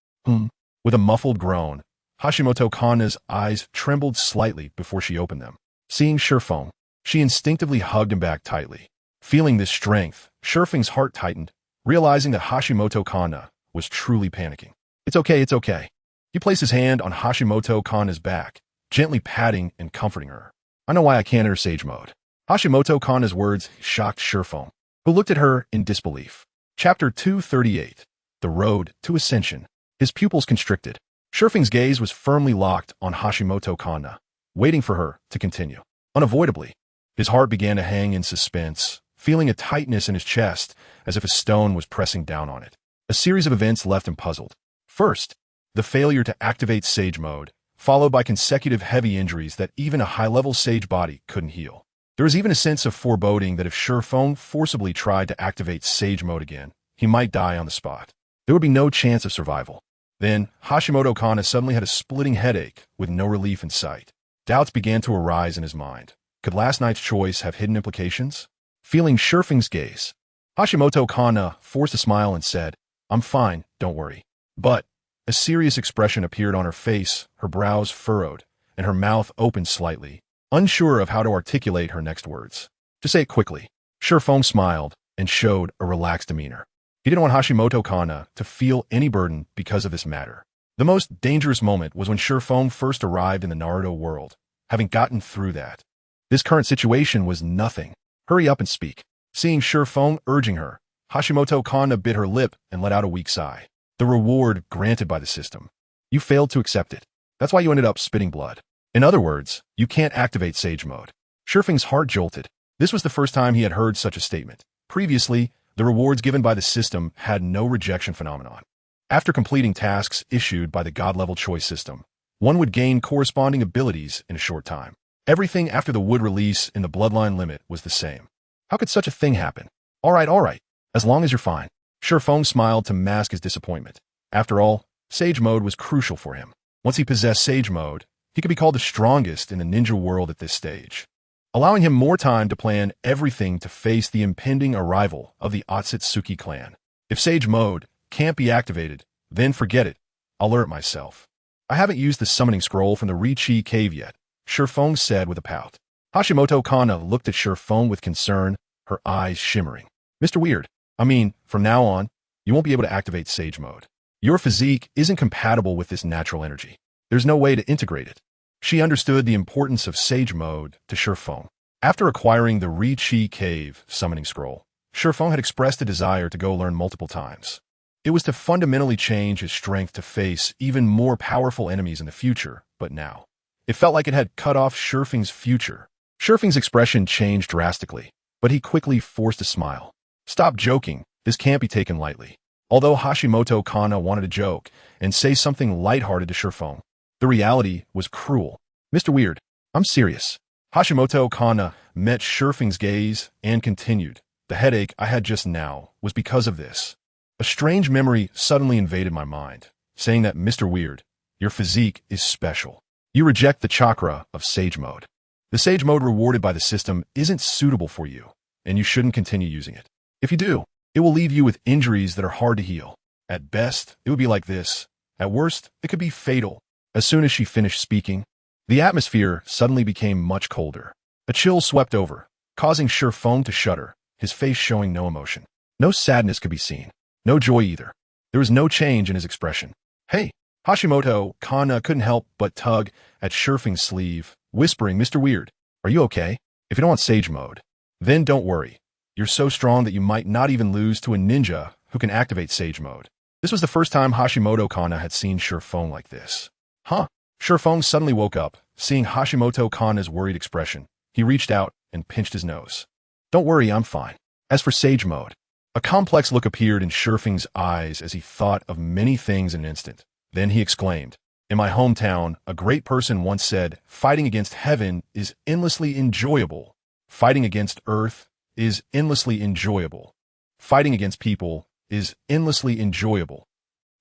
A: With a muffled groan, Hashimoto Kanna's eyes trembled slightly before she opened them. Seeing Shurfeng, she instinctively hugged him back tightly. Feeling this strength, Shurfeng's heart tightened, realizing that Hashimoto Kanna was truly panicking. It's okay. He placed his hand on Hashimoto Kanna's back, gently patting and comforting her. "I know why I can't enter Sage Mode." Hashimoto Kanna's words shocked Shurfeng, who looked at her in disbelief. Chapter 238. The Road to Ascension. His pupils constricted. Shurfeng's gaze was firmly locked on Hashimoto Kanna, waiting for her to continue. Unavoidably, his heart began to hang in suspense, feeling a tightness in his chest as if a stone was pressing down on it. A series of events left him puzzled. First, the failure to activate Sage Mode, followed by consecutive heavy injuries that even a high-level Sage body couldn't heal. There was even a sense of foreboding that if Shurfeng forcibly tried to activate Sage Mode again, he might die on the spot. There would be no chance of survival. Then, Hashimoto Kanna suddenly had a splitting headache with no relief in sight. Doubts began to arise in his mind. Could last night's choice have hidden implications? Feeling Shurfeng's gaze, Hashimoto Kanna forced a smile and said, "I'm fine, don't worry." But a serious expression appeared on her face, her brows furrowed, and her mouth opened slightly, unsure of how to articulate her next words. To say it quickly, Shurfeng smiled and showed a relaxed demeanor. He didn't want Hashimoto Kanna to feel any burden because of this matter. The most dangerous moment was when Shurfeng first arrived in the Naruto world. having gotten through that. This current situation was nothing. Hurry up and speak. Seeing Shifeng urging her, Hashimoto Kanna bit her lip and let out a weak sigh. The reward granted by the system. You failed to accept it. That's why you ended up spitting blood. In other words, you can't activate Sage Mode. Shifeng's heart jolted. This was the first time he had heard such a statement. Previously, the rewards given by the system had no rejection phenomenon. After completing tasks issued by the God-level choice system, one would gain corresponding abilities in a short time. Everything after the wood release in the bloodline limit was the same. How could such a thing happen? All right, as long as you're fine. Shifeng smiled to mask his disappointment. After all, Sage Mode was crucial for him. Once he possessed Sage Mode, he could be called the strongest in the ninja world at this stage, allowing him more time to plan everything to face the impending arrival of the Otsutsuki clan. If Sage Mode can't be activated, then forget it. I'll alert myself. I haven't used the summoning scroll from the Richi cave yet, Shifeng said with a pout. Hashimoto Kanna looked at Shifeng with concern, her eyes shimmering. Mr. Weird, from now on, you won't be able to activate Sage Mode. Your physique isn't compatible with this natural energy. There's no way to integrate it. She understood the importance of Sage Mode to Shifeng. After acquiring the Richi Cave summoning scroll, Shifeng had expressed a desire to go learn multiple times. It was to fundamentally change his strength to face even more powerful enemies in the future, but now, it felt like it had cut off Shifeng's future. Shifeng's expression changed drastically, but he quickly forced a smile. Stop joking, this can't be taken lightly. Although Hashimoto Kanna wanted to joke and say something lighthearted to Shifeng, the reality was cruel. Mr. Weird, I'm serious. Hashimoto Kanna met Shifeng's gaze and continued. The headache I had just now was because of this. A strange memory suddenly invaded my mind, saying that, Mr. Weird, your physique is special. You reject the chakra of Sage Mode. The Sage Mode rewarded by the system isn't suitable for you, and you shouldn't continue using it. If you do, it will leave you with injuries that are hard to heal. At best, it would be like this. At worst, it could be fatal. As soon as she finished speaking, the atmosphere suddenly became much colder. A chill swept over, causing Shifeng to shudder, his face showing no emotion. No sadness could be seen. No joy either. There was no change in his expression. Hey! Hashimoto Kanna couldn't help but tug at Shifeng's sleeve, whispering, Mr. Weird, are you okay? If you don't want Sage Mode, then don't worry. You're so strong that you might not even lose to a ninja who can activate Sage Mode. This was the first time Hashimoto Kanna had seen Shifeng like this. Huh? Shifeng suddenly woke up, seeing Hashimoto Kanna's worried expression. He reached out and pinched his nose. Don't worry, I'm fine. As for Sage Mode, a complex look appeared in Shifeng's eyes as he thought of many things in an instant. Then he exclaimed, in my hometown, a great person once said, fighting against heaven is endlessly enjoyable. Fighting against earth is endlessly enjoyable. Fighting against people is endlessly enjoyable.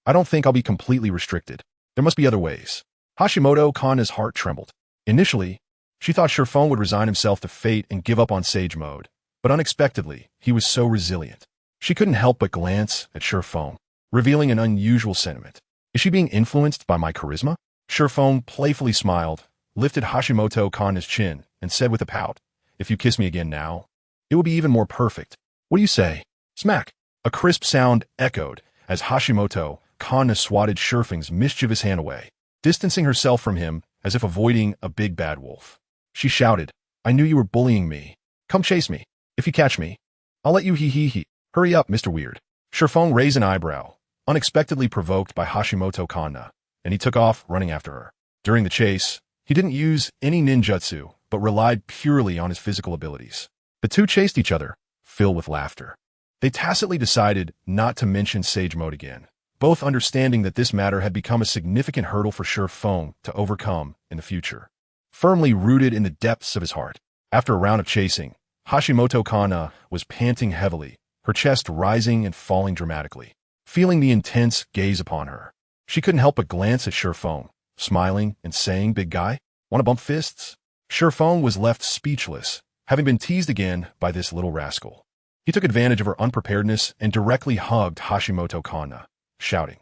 A: I don't think I'll be completely restricted. There must be other ways. Hashimoto Kanna's heart trembled. Initially, she thought Shifeng would resign himself to fate and give up on Sage Mode, but unexpectedly, he was so resilient. She couldn't help but glance at Shifeng, revealing an unusual sentiment. Is she being influenced by my charisma? Shifeng playfully smiled, lifted Hashimoto Kanna's chin, and said with a pout, if you kiss me again now, it will be even more perfect. What do you say? Smack! A crisp sound echoed as Hashimoto Kanna swatted Shifeng's mischievous hand away, distancing herself from him as if avoiding a big bad wolf. She shouted, I knew you were bullying me. Come chase me. If you catch me, I'll let you hee. Hurry up, Mr. Weird. Shifeng raised an eyebrow, unexpectedly provoked by Hashimoto Kanna, and he took off running after her. During the chase, he didn't use any ninjutsu, but relied purely on his physical abilities. The two chased each other, filled with laughter. They tacitly decided not to mention Sage Mode again, both understanding that this matter had become a significant hurdle for Shifeng to overcome in the future. Firmly rooted in the depths of his heart, after a round of chasing, Hashimoto Kanna was panting heavily, her chest rising and falling dramatically. Feeling the intense gaze upon her, she couldn't help but glance at Shifeng, smiling and saying, big guy, wanna bump fists? Shifeng was left speechless, having been teased again by this little rascal. He took advantage of her unpreparedness and directly hugged Hashimoto Kanna, shouting,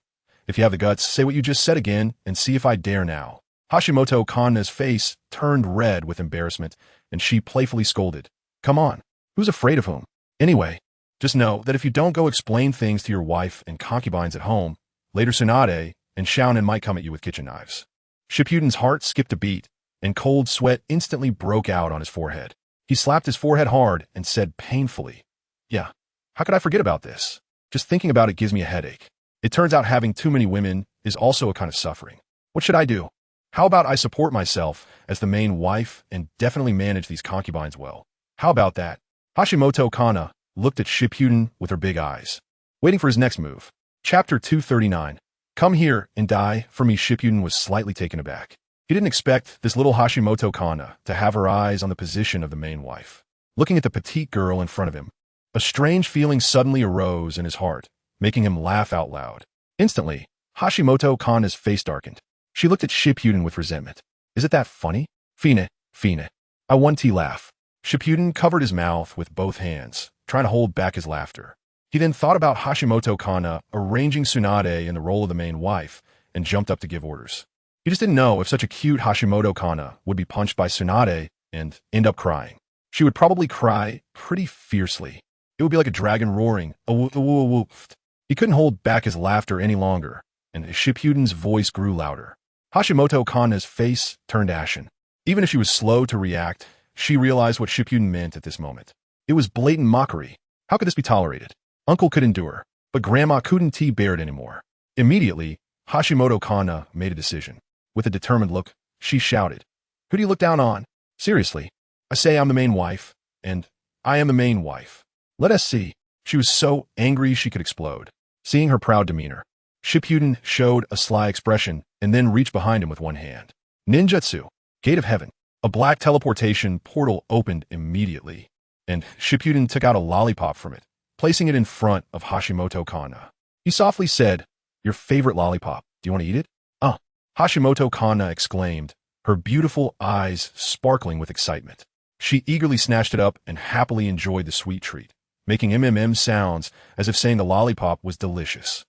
A: if you have the guts, say what you just said again and see if I dare now. Hashimoto Kanna's face turned red with embarrassment, and she playfully scolded, come on, who's afraid of whom? Anyway, just know that if you don't go explain things to your wife and concubines at home, later Tsunade and Xiaonan might come at you with kitchen knives. Shippuden's heart skipped a beat, and cold sweat instantly broke out on his forehead. He slapped his forehead hard and said painfully, "Yeah, how could I forget about this? Just thinking about it gives me a headache. It turns out having too many women is also a kind of suffering. What should I do? How about I support myself as the main wife and definitely manage these concubines well? How about that?" Hashimoto Kana looked at Shippuden with her big eyes, waiting for his next move. Chapter 239. Come here and die for me. Shippuden was slightly taken aback. He didn't expect this little Hashimoto Kana to have her eyes on the position of the main wife. Looking at the petite girl in front of him, a strange feeling suddenly arose in his heart, making him laugh out loud. Instantly, Hashimoto Kana's face darkened. She looked at Shippuden with resentment. "Is it that funny? Fine. I want to laugh." Shippuden covered his mouth with both hands, trying to hold back his laughter. He then thought about Hashimoto Kana arranging Tsunade in the role of the main wife and jumped up to give orders. He just didn't know if such a cute Hashimoto Kana would be punched by Tsunade and end up crying. She would probably cry pretty fiercely. It would be like a dragon roaring, a woof. He couldn't hold back his laughter any longer, and Shippuden's voice grew louder. Hashimoto Kana's face turned ashen. Even if she was slow to react, she realized what Shippuden meant at this moment. It was blatant mockery. How could this be tolerated? Uncle could endure, but Grandma couldn't bear it anymore. Immediately, Hashimoto Kana made a decision. With a determined look, she shouted, "Who do you look down on? Seriously, I say I'm the main wife, and I am the main wife. Let us see." She was so angry she could explode. Seeing her proud demeanor, Shippuden showed a sly expression and then reached behind him with one hand. Ninjutsu, Gate of Heaven. A black teleportation portal opened immediately, and Shippuden took out a lollipop from it, placing it in front of Hashimoto Kana. He softly said, "Your favorite lollipop. Do you want to eat it?" Hashimoto Kana exclaimed, her beautiful eyes sparkling with excitement. She eagerly snatched it up and happily enjoyed the sweet treat, making sounds as if saying the lollipop was delicious.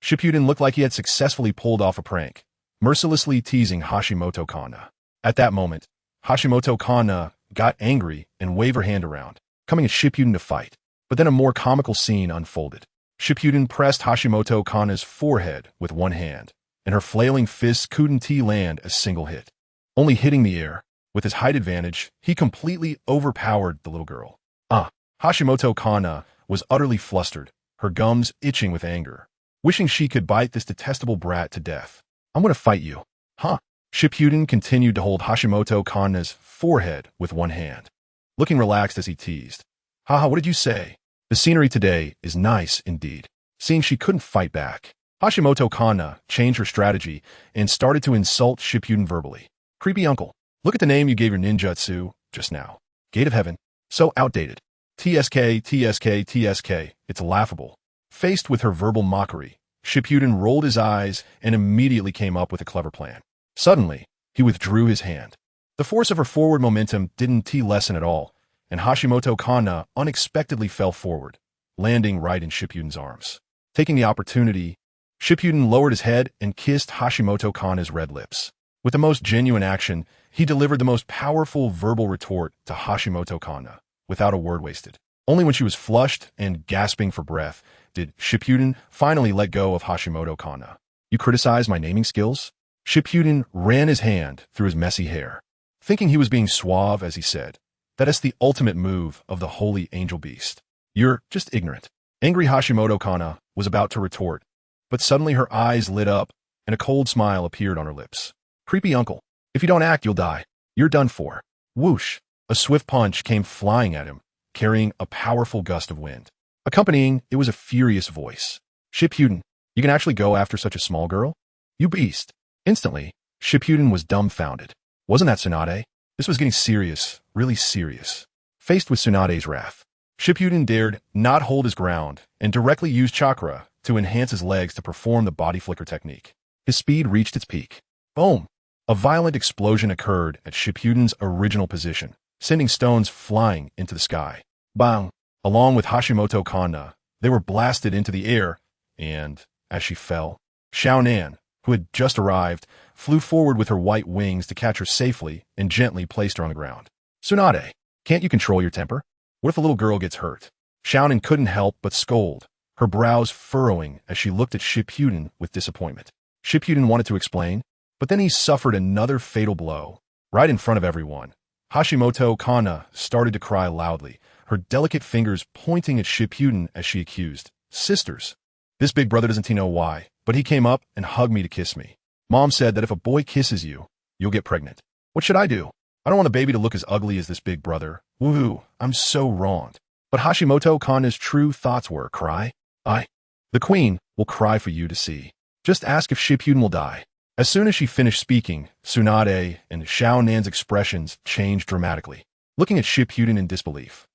A: Shippuden looked like he had successfully pulled off a prank, mercilessly teasing Hashimoto Kana. At that moment, Hashimoto Kana got angry and waved her hand around, coming at Shippuden to fight. But then a more comical scene unfolded. Shippuden pressed Hashimoto Kana's forehead with one hand, and her flailing fists couldn't land a single hit. Only hitting the air. With his height advantage, he completely overpowered the little girl. Hashimoto Kana was utterly flustered, her gums itching with anger, wishing she could bite this detestable brat to death. "I'm going to fight you." Shippuden continued to hold Hashimoto Kana's forehead with one hand, looking relaxed as he teased. What did you say? The scenery today is nice indeed." Seeing she couldn't fight back, Hashimoto Kana changed her strategy and started to insult Shippuden verbally. "Creepy uncle, look at the name you gave your ninjutsu just now. Gate of Heaven. So outdated. TSK. It's laughable." Faced with her verbal mockery, Shippuden rolled his eyes and immediately came up with a clever plan. Suddenly, he withdrew his hand. The force of her forward momentum didn't lessen at all, and Hashimoto Kana unexpectedly fell forward, landing right in Shippuden's arms. Taking the opportunity, Shippuden lowered his head and kissed Hashimoto Kana's red lips. With the most genuine action, he delivered the most powerful verbal retort to Hashimoto Kana, without a word wasted. Only when she was flushed and gasping for breath did Shippuden finally let go of Hashimoto Kana. "You criticize my naming skills?" Shippuden ran his hand through his messy hair, thinking he was being suave as he said, "That is the ultimate move of the holy angel beast. You're just ignorant." Angry Hashimoto Kana was about to retort, but suddenly her eyes lit up and a cold smile appeared on her lips. "Creepy uncle, if you don't act, you'll die. You're done for." Whoosh! A swift punch came flying at him, carrying a powerful gust of wind. Accompanying it was a furious voice. "Shippuden, you can actually go after such a small girl? You beast." Instantly, Shippuden was dumbfounded. Wasn't that Tsunade? This was getting serious, really serious. Faced with Tsunade's wrath, Shippuden dared not hold his ground and directly used chakra to enhance his legs to perform the body flicker technique. His speed reached its peak. Boom! A violent explosion occurred at Shippuden's original position, sending stones flying into the sky. Bang! Along with Hashimoto Kana, they were blasted into the air, and, as she fell, Xiaonan, who had just arrived, flew forward with her white wings to catch her safely and gently placed her on the ground. "Tsunade, can't you control your temper? What if a little girl gets hurt?" Xiaonan couldn't help but scold, her brows furrowing as she looked at Shippuden with disappointment. Shippuden wanted to explain, But then he suffered another fatal blow, right in front of everyone. Hashimoto Kana started to cry loudly, her delicate fingers pointing at Shippuden as she accused, "Sisters." This big brother doesn't know why, but he came up and hugged me to kiss me. Mom said that if a boy kisses you, you'll get pregnant. What should I do? I don't want the baby to look as ugly as this big brother. Woohoo, I'm so wronged. But Hashimoto Kana's true thoughts were, cry? The queen will cry for you to see. Just ask if Shippuden will die. As soon as she finished speaking, Tsunade and Xiao Nan's expressions changed dramatically, looking at Shippuden in disbelief.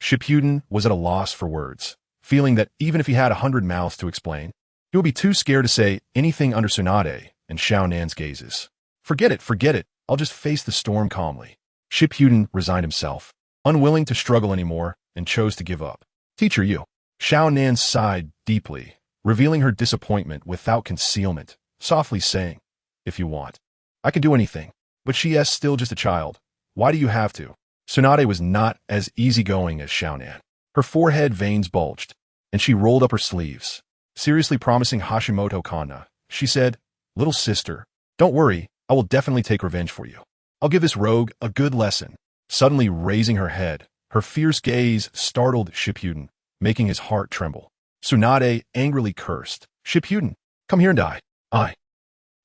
A: Shippuden was at a loss for words, feeling that even if he had 100 mouths to explain, he would be too scared to say anything under Tsunade and Xiao Nan's gazes. Forget it, I'll just face the storm calmly. Shippuden resigned himself, unwilling to struggle anymore, and chose to give up. Teacher you. Xiao Nan sighed deeply, revealing her disappointment without concealment, softly saying, "If you want, I can do anything." But she is still just a child. Why do you have to? Tsunade was not as easygoing as Xiao Nan. Her forehead veins bulged, and she rolled up her sleeves. Seriously promising Hashimoto Kana, she said, "Little sister, don't worry, I will definitely take revenge for you. I'll give this rogue a good lesson." Suddenly raising her head, her fierce gaze startled Shippuden, making his heart tremble. Tsunade angrily cursed, "Shippuden, come here and die."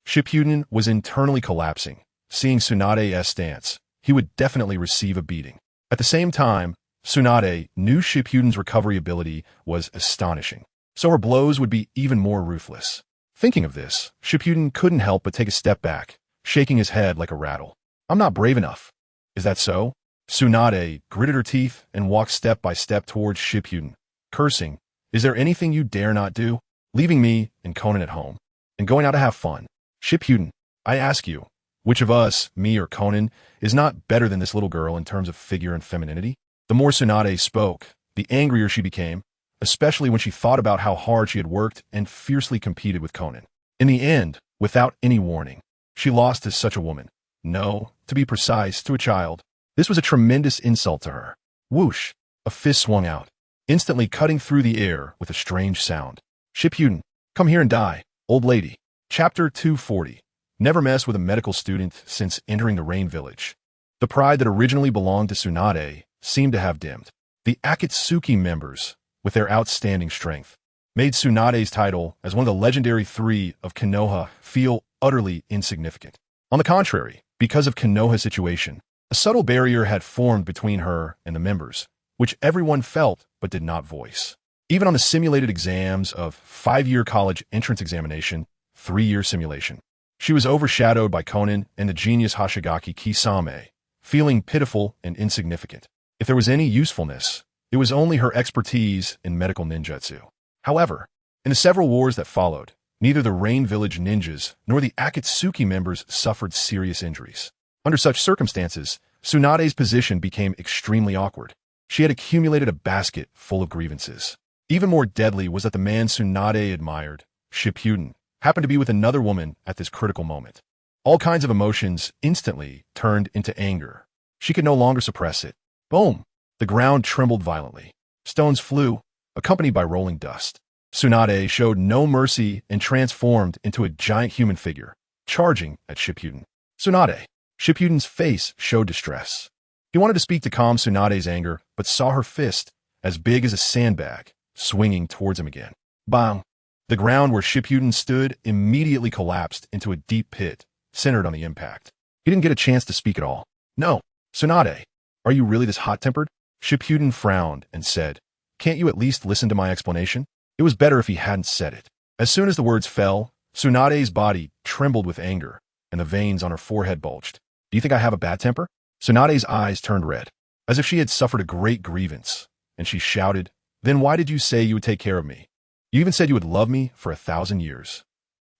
A: Shippuden was internally collapsing. Seeing Tsunade's stance, he would definitely receive a beating. At the same time, Tsunade knew Shippuden's recovery ability was astonishing, so her blows would be even more ruthless. Thinking of this, Shippuden couldn't help but take a step back, shaking his head like a rattle. "I'm not brave enough." "Is that so?" Tsunade gritted her teeth and walked step by step towards Shippuden, cursing, "Is there anything you dare not do? Leaving me and Konan at home, and going out to have fun. Shippuden, I ask you, which of us, me or Konan, is not better than this little girl in terms of figure and femininity?" The more Tsunade spoke, the angrier she became, especially when she thought about how hard she had worked and fiercely competed with Konan. In the end, without any warning, she lost to such a woman. No, to be precise, to a child. This was a tremendous insult to her. Whoosh! A fist swung out, instantly cutting through the air with a strange sound. "Shippuden, come here and die, old lady." Chapter 240. Never mess with a medical student since entering the Rain Village. The pride that originally belonged to Tsunade seemed to have dimmed. The Akatsuki members, with their outstanding strength, made Tsunade's title as one of the legendary three of Konoha feel utterly insignificant. On the contrary, because of Konoha's situation, a subtle barrier had formed between her and the members, which everyone felt but did not voice. Even on the simulated exams of 5-year college entrance examination, 3-year simulation, she was overshadowed by Konan and the genius Hashigaki Kisame, feeling pitiful and insignificant. If there was any usefulness, it was only her expertise in medical ninjutsu. However, in the several wars that followed, neither the Rain Village ninjas nor the Akatsuki members suffered serious injuries. Under such circumstances, Tsunade's position became extremely awkward. She had accumulated a basket full of grievances. Even more deadly was that the man Tsunade admired, Shippuden, happened to be with another woman at this critical moment. All kinds of emotions instantly turned into anger. She could no longer suppress it. Boom! The ground trembled violently. Stones flew, accompanied by rolling dust. Tsunade showed no mercy and transformed into a giant human figure, charging at Shippuden. "Tsunade!" Shippuden's face showed distress. He wanted to speak to calm Tsunade's anger, but saw her fist, as big as a sandbag, swinging towards him again. Bang! The ground where Shippuden stood immediately collapsed into a deep pit, centered on the impact. He didn't get a chance to speak at all. "No, Tsunade, are you really this hot-tempered?" Shippuden frowned and said, "Can't you at least listen to my explanation?" It was better if he hadn't said it. As soon as the words fell, Tsunade's body trembled with anger, and the veins on her forehead bulged. "Do you think I have a bad temper?" Tsunade's eyes turned red, as if she had suffered a great grievance, and she shouted, "Then why did you say you would take care of me? You even said you would love me for 1,000 years.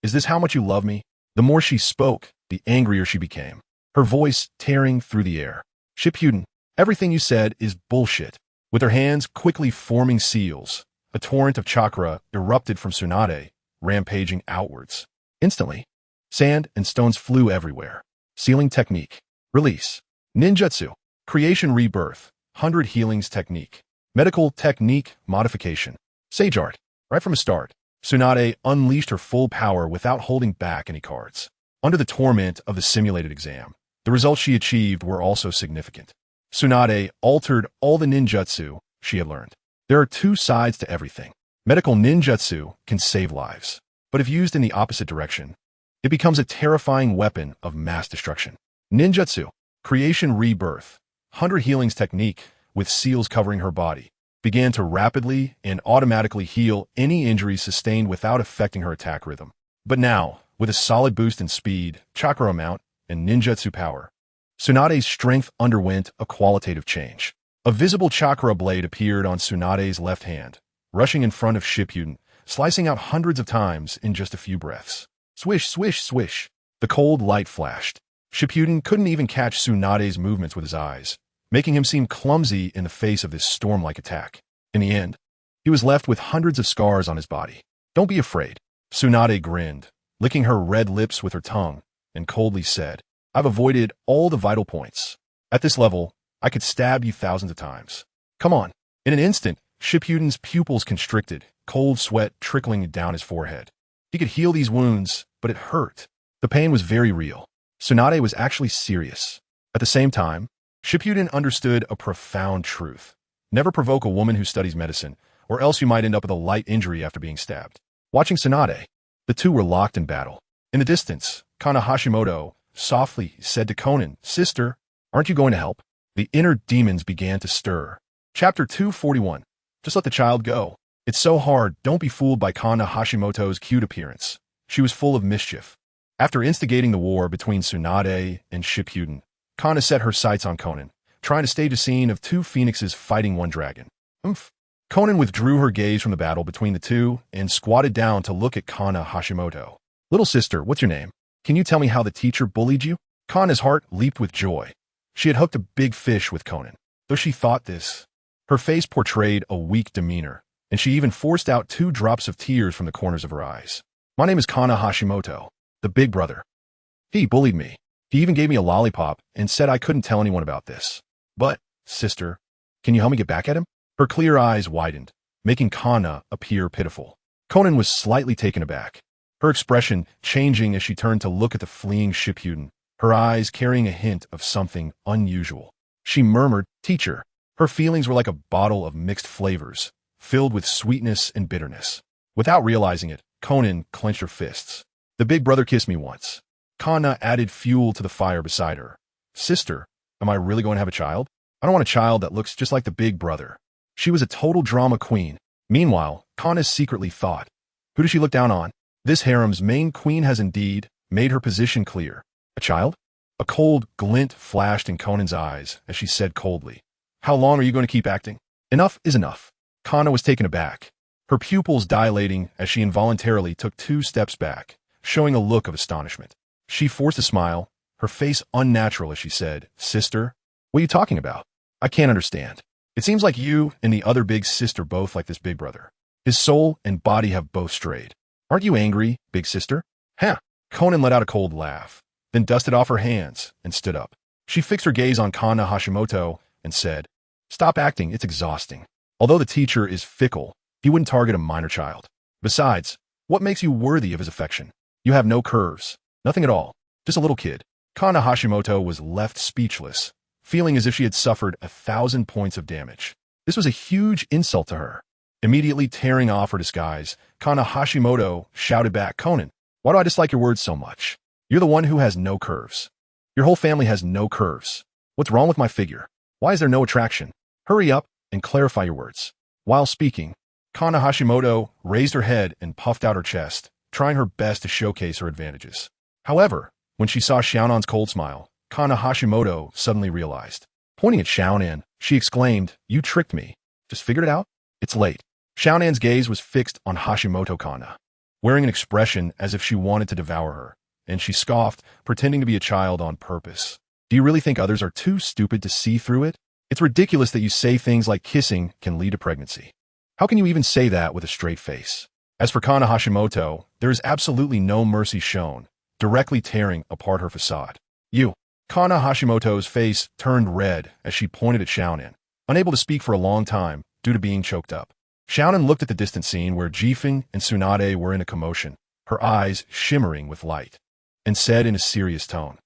A: Is this how much you love me?" The more she spoke, the angrier she became, her voice tearing through the air. "Shippuden, everything you said is bullshit." With her hands quickly forming seals, a torrent of chakra erupted from Tsunade, rampaging outwards. Instantly, sand and stones flew everywhere. Sealing technique. Release. Ninjutsu. Creation rebirth. 100 healings technique. Medical technique modification. Sage art. Right from the start, Tsunade unleashed her full power without holding back any cards. Under the torment of the simulated exam, the results she achieved were also significant. Tsunade altered all the ninjutsu she had learned. There are two sides to everything. Medical ninjutsu can save lives, but if used in the opposite direction, it becomes a terrifying weapon of mass destruction. Ninjutsu, creation rebirth, Hunter Healing's technique, with seals covering her body, began to rapidly and automatically heal any injuries sustained without affecting her attack rhythm. But now, with a solid boost in speed, chakra amount, and ninjutsu power, Tsunade's strength underwent a qualitative change. A visible chakra blade appeared on Tsunade's left hand, rushing in front of Shippuden, slicing out hundreds of times in just a few breaths. Swish, swish, swish. The cold light flashed. Shippuden couldn't even catch Tsunade's movements with his eyes, making him seem clumsy in the face of this storm-like attack. In the end, he was left with hundreds of scars on his body. Don't be afraid. Tsunade grinned, licking her red lips with her tongue, and coldly said, I've avoided all the vital points. At this level, I could stab you thousands of times. Come on. In an instant, Shippuden's pupils constricted, cold sweat trickling down his forehead. He could heal these wounds, but it hurt. The pain was very real. Tsunade was actually serious. At the same time, Shippuden understood a profound truth. Never provoke a woman who studies medicine, or else you might end up with a light injury after being stabbed. Watching Tsunade, the two were locked in battle. In the distance, Kana Hashimoto softly said to Konan, Sister, aren't you going to help? The inner demons began to stir. Chapter 241. Just let the child go. It's so hard, don't be fooled by Kana Hashimoto's cute appearance. She was full of mischief. After instigating the war between Tsunade and Shippuden, Kana set her sights on Konan, trying to stage a scene of two phoenixes fighting one dragon. Konan withdrew her gaze from the battle between the two and squatted down to look at Kana Hashimoto. Little sister, what's your name? Can you tell me how the teacher bullied you? Kana's heart leaped with joy. She had hooked a big fish with Konan. Though she thought this, her face portrayed a weak demeanor, and she even forced out 2 drops of tears from the corners of her eyes. My name is Kana Hashimoto, the big brother. He bullied me. He even gave me a lollipop and said I couldn't tell anyone about this. But, sister, can you help me get back at him? Her clear eyes widened, making Kana appear pitiful. Konan was slightly taken aback, her expression changing as she turned to look at the fleeing Shippuden, her eyes carrying a hint of something unusual. She murmured, Teacher. Her feelings were like a bottle of mixed flavors, filled with sweetness and bitterness. Without realizing it, Konan clenched her fists. The big brother kissed me once. Kana added fuel to the fire beside her. Sister, am I really going to have a child? I don't want a child that looks just like the big brother. She was a total drama queen. Meanwhile, Kana secretly thought, who does she look down on? This harem's main queen has indeed made her position clear. A child? A cold glint flashed in Konan's eyes as she said coldly, How long are you going to keep acting? Enough is enough. Kana was taken aback, her pupils dilating as she involuntarily took 2 steps back, showing a look of astonishment. She forced a smile, her face unnatural as she said, Sister, what are you talking about? I can't understand. It seems like you and the other big sister both like this big brother. His soul and body have both strayed. Aren't you angry, big sister? Huh. Konan let out a cold laugh, then dusted off her hands and stood up. She fixed her gaze on Kana Hashimoto and said, Stop acting, it's exhausting. Although the teacher is fickle, he wouldn't target a minor child. Besides, what makes you worthy of his affection? You have no curves. Nothing at all. Just a little kid. Kana Hashimoto was left speechless, feeling as if she had suffered 1,000 points of damage. This was a huge insult to her. Immediately tearing off her disguise, Kana Hashimoto shouted back, Konan, why do I dislike your words so much? You're the one who has no curves. Your whole family has no curves. What's wrong with my figure? Why is there no attraction? Hurry up and clarify your words. While speaking, Kana Hashimoto raised her head and puffed out her chest, trying her best to showcase her advantages. However, when she saw Xiaonan's cold smile, Kana Hashimoto suddenly realized. Pointing at Xiaonan, she exclaimed, You tricked me. Just figured it out? It's late. Xiaonan's gaze was fixed on Hashimoto Kana, wearing an expression as if she wanted to devour her, and she scoffed, pretending to be a child on purpose. Do you really think others are too stupid to see through it? It's ridiculous that you say things like kissing can lead to pregnancy. How can you even say that with a straight face? As for Kana Hashimoto, there is absolutely no mercy shown, directly tearing apart her facade. You. Kana Hashimoto's face turned red as she pointed at Xiaonan, unable to speak for a long time due to being choked up. Xiaonan looked at the distant scene where Jifeng and Tsunade were in a commotion, her eyes shimmering with light. and said in a serious tone,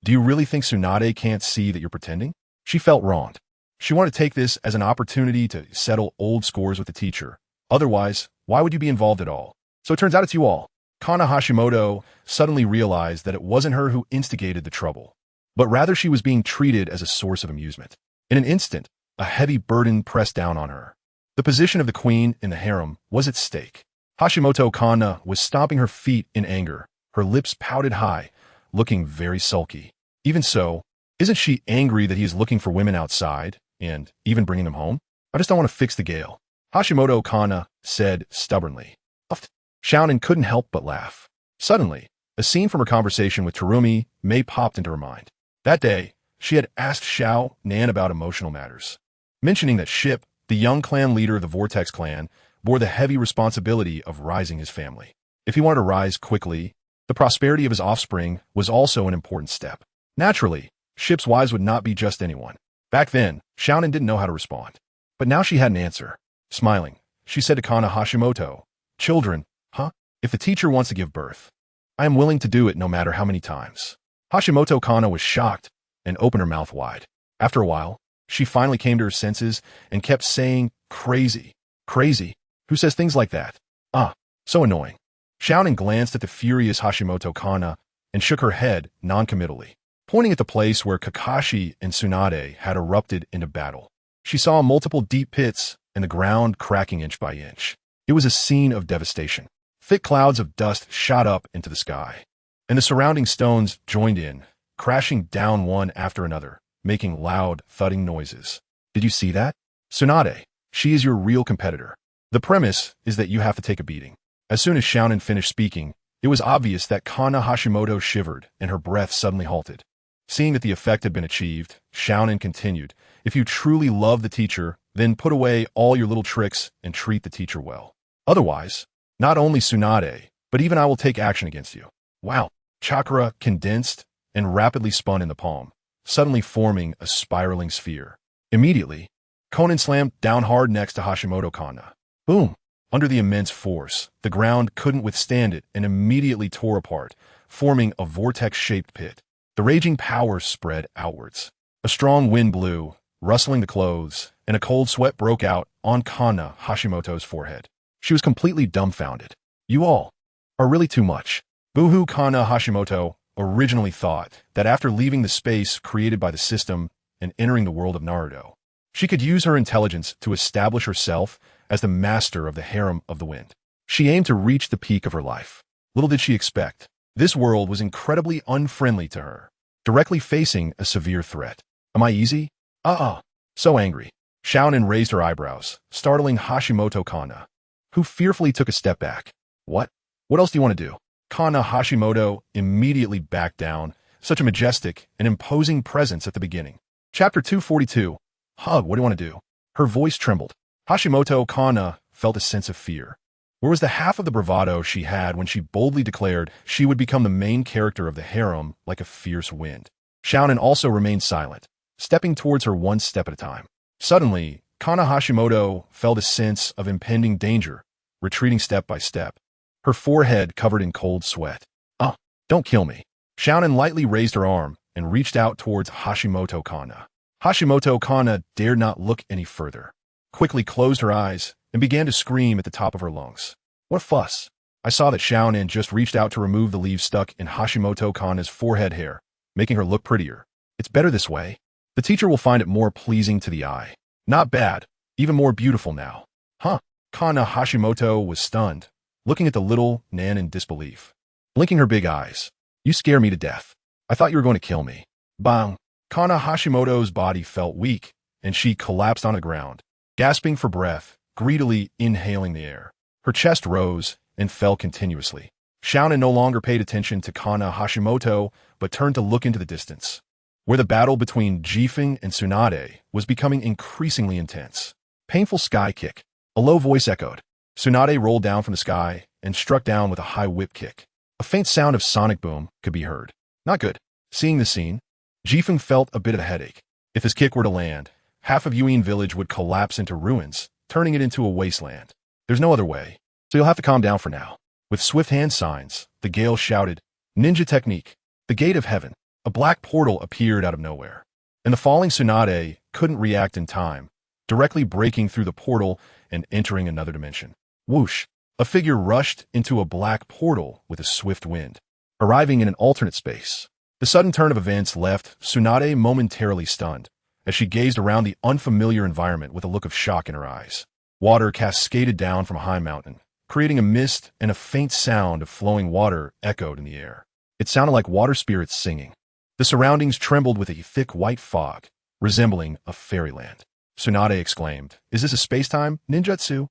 A: "Do you really think Tsunade can't see that you're pretending?" She felt wronged. She wanted to take this as an opportunity to settle old scores with the teacher. Otherwise, why would you be involved at all? So it turns out it's you all. Kana Hashimoto suddenly realized that it wasn't her who instigated the trouble, but rather she was being treated as a source of amusement. In an instant, a heavy burden pressed down on her. The position of the queen in the harem was at stake. Hashimoto Kana was stomping her feet in anger, her lips pouted high, looking very sulky. Even so, isn't she angry that he is looking for women outside, and even bringing them home? I just don't want to fix the gale, Hashimoto Kana said stubbornly. Xiaonan couldn't help but laugh. Suddenly, a scene from her conversation with Terumi Mei popped into her mind. That day, she had asked Xiao Nan about emotional matters, mentioning that Ship, the young clan leader of the Vortex clan, bore the heavy responsibility of rising his family. If he wanted to rise quickly, the prosperity of his offspring was also an important step. Naturally, Ship's wives would not be just anyone. Back then, Xiaonan didn't know how to respond. But now she had an answer. Smiling, she said to Kana Hashimoto, "Children, huh? If the teacher wants to give birth, I am willing to do it no matter how many times." Hashimoto Kana was shocked and opened her mouth wide. After a while, she finally came to her senses and kept saying, "Crazy. Crazy. Who says things like that? So annoying." Xiaonan glanced at the furious Hashimoto Kana and shook her head noncommittally, pointing at the place where Kakashi and Tsunade had erupted into battle. She saw multiple deep pits and the ground cracking inch by inch. It was a scene of devastation. Thick clouds of dust shot up into the sky, and the surrounding stones joined in, crashing down one after another, making loud, thudding noises. "Did you see that? Tsunade, she is your real competitor. The premise is that you have to take a beating." As soon as Xiaonan finished speaking, it was obvious that Kana Hashimoto shivered and her breath suddenly halted. Seeing that the effect had been achieved, Xiaonan continued, "If you truly love the teacher, then put away all your little tricks and treat the teacher well. Otherwise, not only Tsunade, but even I will take action against you." Wow! Chakra condensed and rapidly spun in the palm, suddenly forming a spiraling sphere. Immediately, Konan slammed down hard next to Hashimoto Kana. Boom! Under the immense force, the ground couldn't withstand it and immediately tore apart, forming a vortex-shaped pit. The raging power spread outwards. A strong wind blew, rustling the clothes, and a cold sweat broke out on Kana Hashimoto's forehead. She was completely dumbfounded. "You all are really too much." Boohoo Kana Hashimoto originally thought that after leaving the space created by the system and entering the world of Naruto, she could use her intelligence to establish herself as the master of the harem of the wind. She aimed to reach the peak of her life. Little did she expect, this world was incredibly unfriendly to her, directly facing a severe threat. "Am I easy? So angry." Xiaonan raised her eyebrows, startling Hashimoto Kana, who fearfully took a step back. What else do you want to do?" Kana Hashimoto immediately backed down, such a majestic and imposing presence at the beginning. Chapter 242. Hug, what do you want to do? Her voice trembled. Hashimoto Kana felt a sense of fear. Where was the half of the bravado she had when she boldly declared she would become the main character of the harem like a fierce wind? Xiaonan also remained silent, stepping towards her one step at a time. Suddenly, Kana Hashimoto felt a sense of impending danger, retreating step by step, her forehead covered in cold sweat. Don't kill me." Xiaonan lightly raised her arm and reached out towards Hashimoto Kana. Hashimoto Kana dared not look any further, quickly closed her eyes, and began to scream at the top of her lungs. What a fuss! I saw that Xiaonan just reached out to remove the leaves stuck in Hashimoto Kana's forehead hair, making her look prettier. It's better this way. The teacher will find it more pleasing to the eye. Not bad, even more beautiful now. Kana Hashimoto was stunned, looking at the little Nan in disbelief. Blinking her big eyes. "You scare me to death. I thought you were going to kill me." Bang! Kana Hashimoto's body felt weak, and she collapsed on the ground, gasping for breath, greedily inhaling the air. Her chest rose and fell continuously. Xiaonan no longer paid attention to Kana Hashimoto, but turned to look into the distance, where the battle between Jifeng and Tsunade was becoming increasingly intense. Painful sky kick. A low voice echoed. Tsunade rolled down from the sky and struck down with a high whip kick. A faint sound of sonic boom could be heard. Not good. Seeing the scene, Jifeng felt a bit of a headache. If his kick were to land, half of Yuin village would collapse into ruins, turning it into a wasteland. There's no other way, so you'll have to calm down for now. With swift hand signs, the Gale shouted, Ninja technique. The gate of heaven. A black portal appeared out of nowhere, and the falling Tsunade couldn't react in time, directly breaking through the portal and entering another dimension. Whoosh! A figure rushed into a black portal with a swift wind, arriving in an alternate space. The sudden turn of events left Tsunade momentarily stunned, as she gazed around the unfamiliar environment with a look of shock in her eyes. Water cascaded down from a high mountain, creating a mist, and a faint sound of flowing water echoed in the air. It sounded like water spirits singing. The surroundings trembled with a thick white fog, resembling a fairyland. Tsunade exclaimed, "Is this a space-time ninjutsu?"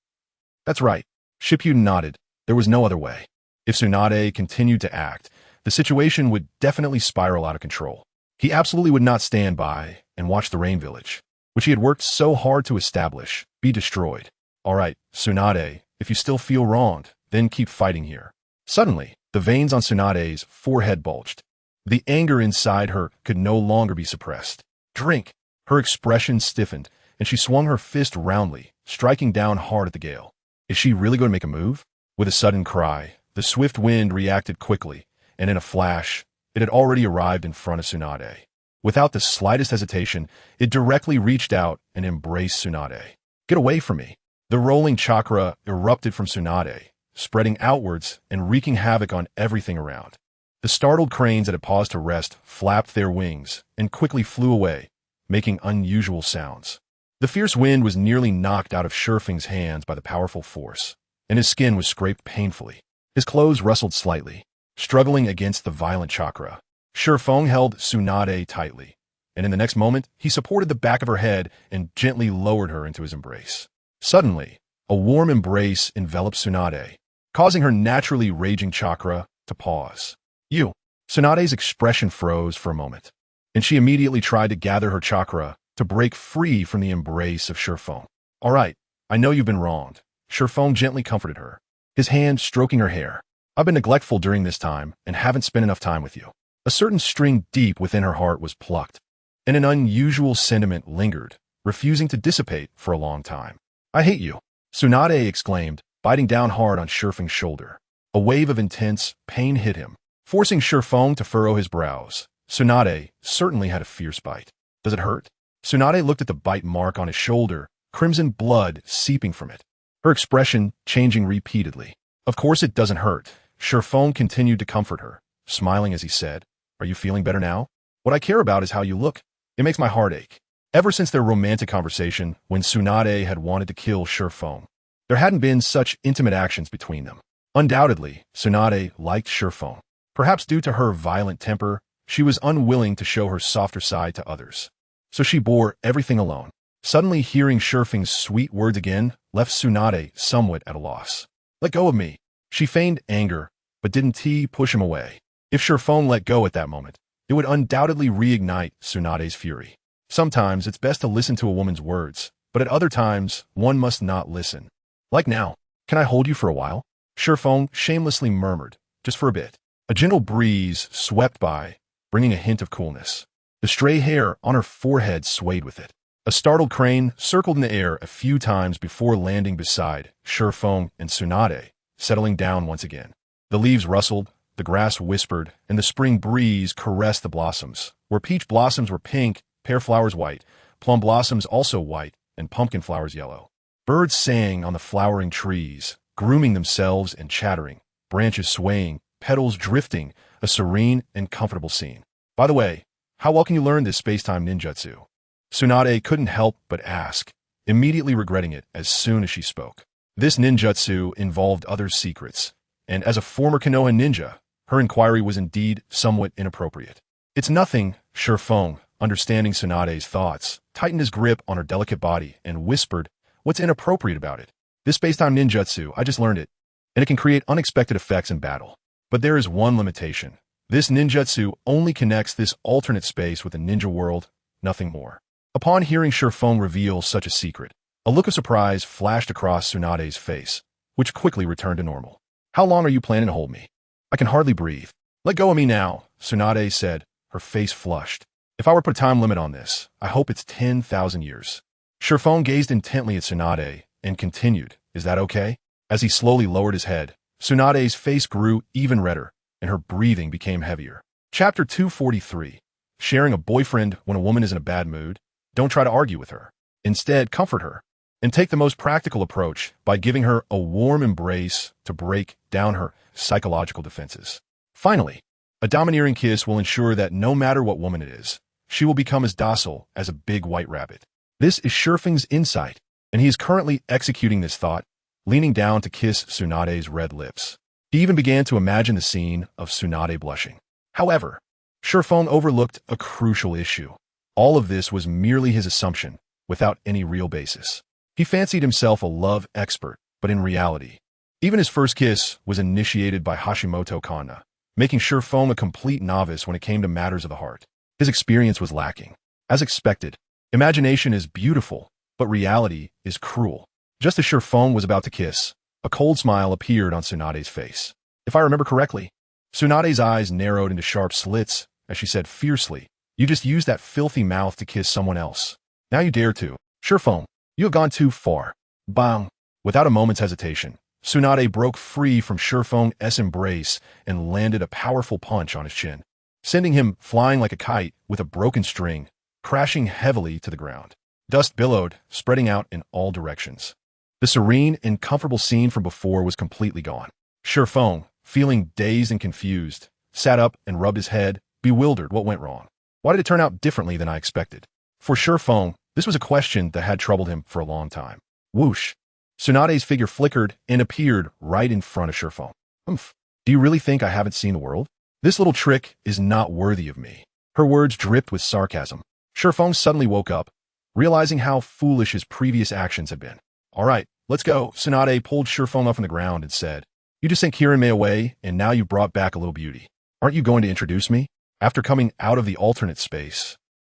A: "That's right." Shippuden nodded. There was no other way. If Tsunade continued to act, the situation would definitely spiral out of control. He absolutely would not stand by and watch the Rain Village, which he had worked so hard to establish, be destroyed. "All right, Tsunade, if you still feel wronged, then keep fighting here." Suddenly, the veins on Tsunade's forehead bulged. The anger inside her could no longer be suppressed. "Drink!" Her expression stiffened, and she swung her fist roundly, striking down hard at the gale. Is she really going to make a move? With a sudden cry, the swift wind reacted quickly, and in a flash, it had already arrived in front of Tsunade. Without the slightest hesitation, it directly reached out and embraced Tsunade. "Get away from me!" The rolling chakra erupted from Tsunade, spreading outwards and wreaking havoc on everything around. The startled cranes that had paused to rest flapped their wings and quickly flew away, making unusual sounds. The fierce wind was nearly knocked out of Shurfeng's hands by the powerful force, and his skin was scraped painfully. His clothes rustled slightly, struggling against the violent chakra. Shurfeng held Tsunade tightly, and in the next moment, he supported the back of her head and gently lowered her into his embrace. Suddenly, a warm embrace enveloped Tsunade, causing her naturally raging chakra to pause. "You!" Tsunade's expression froze for a moment, and she immediately tried to gather her chakra to break free from the embrace of Shurfeng. "All right, I know you've been wronged." Shurfeng gently comforted her, his hand stroking her hair. "I've been neglectful during this time and haven't spent enough time with you." A certain string deep within her heart was plucked, and an unusual sentiment lingered, refusing to dissipate for a long time. "I hate you," Tsunade exclaimed, biting down hard on Shurfeng's shoulder. A wave of intense pain hit him, forcing Shurfeng to furrow his brows. Tsunade certainly had a fierce bite. "Does it hurt?" Tsunade looked at the bite mark on his shoulder, crimson blood seeping from it, her expression changing repeatedly. "Of course it doesn't hurt." Shurfeng continued to comfort her, smiling as he said, "Are you feeling better now? What I care about is how you look. It makes my heart ache." Ever since their romantic conversation, when Tsunade had wanted to kill Shurfeng, there hadn't been such intimate actions between them. Undoubtedly, Tsunade liked Shurfeng. Perhaps due to her violent temper, she was unwilling to show her softer side to others. So she bore everything alone. Suddenly hearing Shurfeng's sweet words again left Tsunade somewhat at a loss. "Let go of me." She feigned anger, but didn't push him away. If Shurfeng let go at that moment, it would undoubtedly reignite Tsunade's fury. Sometimes it's best to listen to a woman's words, but at other times, one must not listen. Like now. "Can I hold you for a while?" Shurfeng shamelessly murmured, "Just for a bit." A gentle breeze swept by, bringing a hint of coolness. The stray hair on her forehead swayed with it. A startled crane circled in the air a few times before landing beside Shurfeng and Tsunade, settling down once again. The leaves rustled, the grass whispered, and the spring breeze caressed the blossoms. Where peach blossoms were pink, pear flowers white, plum blossoms also white, and pumpkin flowers yellow. Birds sang on the flowering trees, grooming themselves and chattering, branches swaying, petals drifting, a serene and comfortable scene. "By the way, how well can you learn this space-time ninjutsu?" Tsunade couldn't help but ask, immediately regretting it as soon as she spoke. This ninjutsu involved others' secrets, and as a former Konoha ninja, her inquiry was indeed somewhat inappropriate. "It's nothing," Shurfeng, understanding Tsunade's thoughts, tightened his grip on her delicate body and whispered, "What's inappropriate about it? This space-time ninjutsu, I just learned it, and it can create unexpected effects in battle. But there is one limitation. This ninjutsu only connects this alternate space with the ninja world, nothing more." Upon hearing Shurfeng reveal such a secret, a look of surprise flashed across Tsunade's face, which quickly returned to normal. "How long are you planning to hold me? I can hardly breathe." "Let go of me now," Tsunade said, her face flushed. "If I were to put a time limit on this, I hope it's 10,000 years. Shurfeng gazed intently at Tsunade and continued, "Is that okay?" As he slowly lowered his head, Tsunade's face grew even redder, and her breathing became heavier. Chapter 243. Sharing a boyfriend when a woman is in a bad mood. Don't try to argue with her. Instead, comfort her. And take the most practical approach by giving her a warm embrace to break down her psychological defenses. Finally, a domineering kiss will ensure that no matter what woman it is, she will become as docile as a big white rabbit. This is Shurfeng's insight, and he is currently executing this thought, leaning down to kiss Tsunade's red lips. He even began to imagine the scene of Tsunade blushing. However, Shurfeng overlooked a crucial issue. All of this was merely his assumption, without any real basis. He fancied himself a love expert, but in reality, even his first kiss was initiated by Hashimoto Kana, making Shurfeng a complete novice when it came to matters of the heart. His experience was lacking. As expected, imagination is beautiful, but reality is cruel. Just as Shurfeng was about to kiss, a cold smile appeared on Tsunade's face. If I remember correctly, Tsunade's eyes narrowed into sharp slits as she said fiercely, "You just used that filthy mouth to kiss someone else. Now you dare to. Shurfeng, you have gone too far." Bang! Without a moment's hesitation, Tsunade broke free from Shurfeng's embrace and landed a powerful punch on his chin, sending him flying like a kite with a broken string, crashing heavily to the ground. Dust billowed, spreading out in all directions. The serene and comfortable scene from before was completely gone. Shurfeng, feeling dazed and confused, sat up and rubbed his head, bewildered. What went wrong? Why did it turn out differently than I expected? For Shurfeng, this was a question that had troubled him for a long time. Whoosh! Tsunade's figure flickered and appeared right in front of Shurfeng. Humph! Do you really think I haven't seen the world? This little trick is not worthy of me. Her words dripped with sarcasm. Shurfeng suddenly woke up, realizing how foolish his previous actions had been. All right, let's go. Tsunade pulled Shurfeng off on the ground and said, "You just sent Kirin Mei away, and now you brought back a little beauty. Aren't you going to introduce me?" After coming out of the alternate space,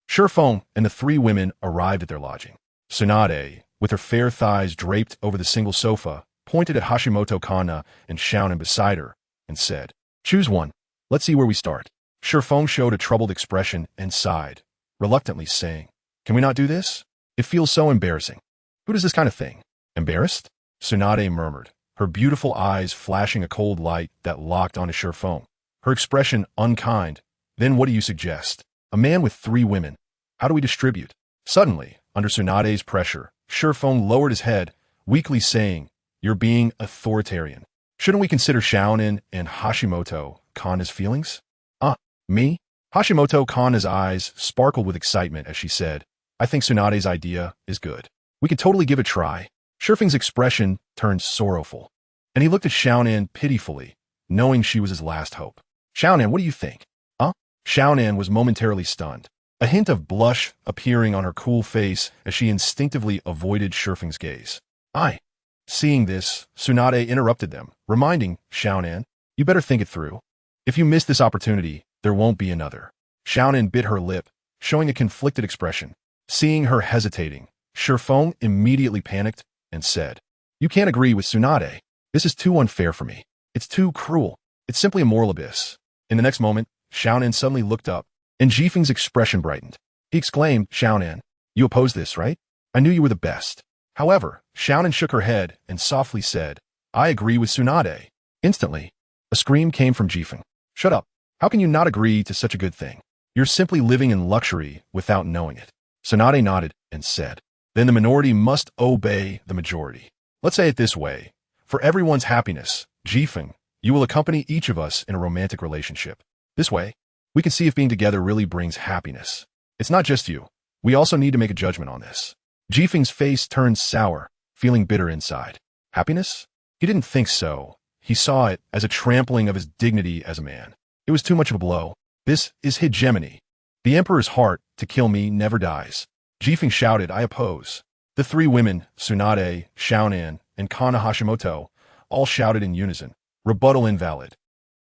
A: Shurfeng and the three women arrived at their lodging. Tsunade, with her fair thighs draped over the single sofa, pointed at Hashimoto Kana and Xiaonan beside her, and said, "Choose one. Let's see where we start." Shurfeng showed a troubled expression and sighed, reluctantly saying, "Can we not do this? It feels so embarrassing. Who does this kind of thing?" "Embarrassed?" Tsunade murmured, her beautiful eyes flashing a cold light that locked onto Shurfeng, her expression unkind. "Then what do you suggest? A man with three women. How do we distribute?" Suddenly, under Tsunade's pressure, Shurfeng lowered his head, weakly saying, "You're being authoritarian. Shouldn't we consider Xiaonan and Hashimoto Kana's feelings?" Me? Hashimoto Kana's eyes sparkled with excitement as she said, "I think Tsunade's idea is good. We can totally give it a try." Shurfeng's expression turned sorrowful, and he looked at Xiaonan pitifully, knowing she was his last hope. "Xiaonan, what do you think?" Xiaonan was momentarily stunned, a hint of blush appearing on her cool face as she instinctively avoided Shurfeng's gaze. Seeing this, Tsunade interrupted them, reminding Xiaonan, "You better think it through. If you miss this opportunity, there won't be another." Xiaonan bit her lip, showing a conflicted expression. Seeing her hesitating, Shurfeng immediately panicked and said, "You can't agree with Tsunade. This is too unfair for me. It's too cruel. It's simply a moral abyss." In the next moment, Xiaonan suddenly looked up, and Jifeng's expression brightened. He exclaimed, "Xiaonan, you oppose this, right? I knew you were the best." However, Xiaonan shook her head and softly said, "I agree with Tsunade." Instantly, a scream came from Jifeng. "Shut up. How can you not agree to such a good thing? You're simply living in luxury without knowing it." Tsunade nodded and said, "Then the minority must obey the majority. Let's say it this way. For everyone's happiness, Jifeng, you will accompany each of us in a romantic relationship. This way, we can see if being together really brings happiness. It's not just you. We also need to make a judgment on this." Jifeng's face turned sour, feeling bitter inside. Happiness? He didn't think so. He saw it as a trampling of his dignity as a man. It was too much of a blow. This is hegemony. The emperor's heart to kill me never dies. Jifeng shouted, "I oppose." The three women, Tsunade, Xiaonan, and Kana Hashimoto, all shouted in unison, "Rebuttal invalid."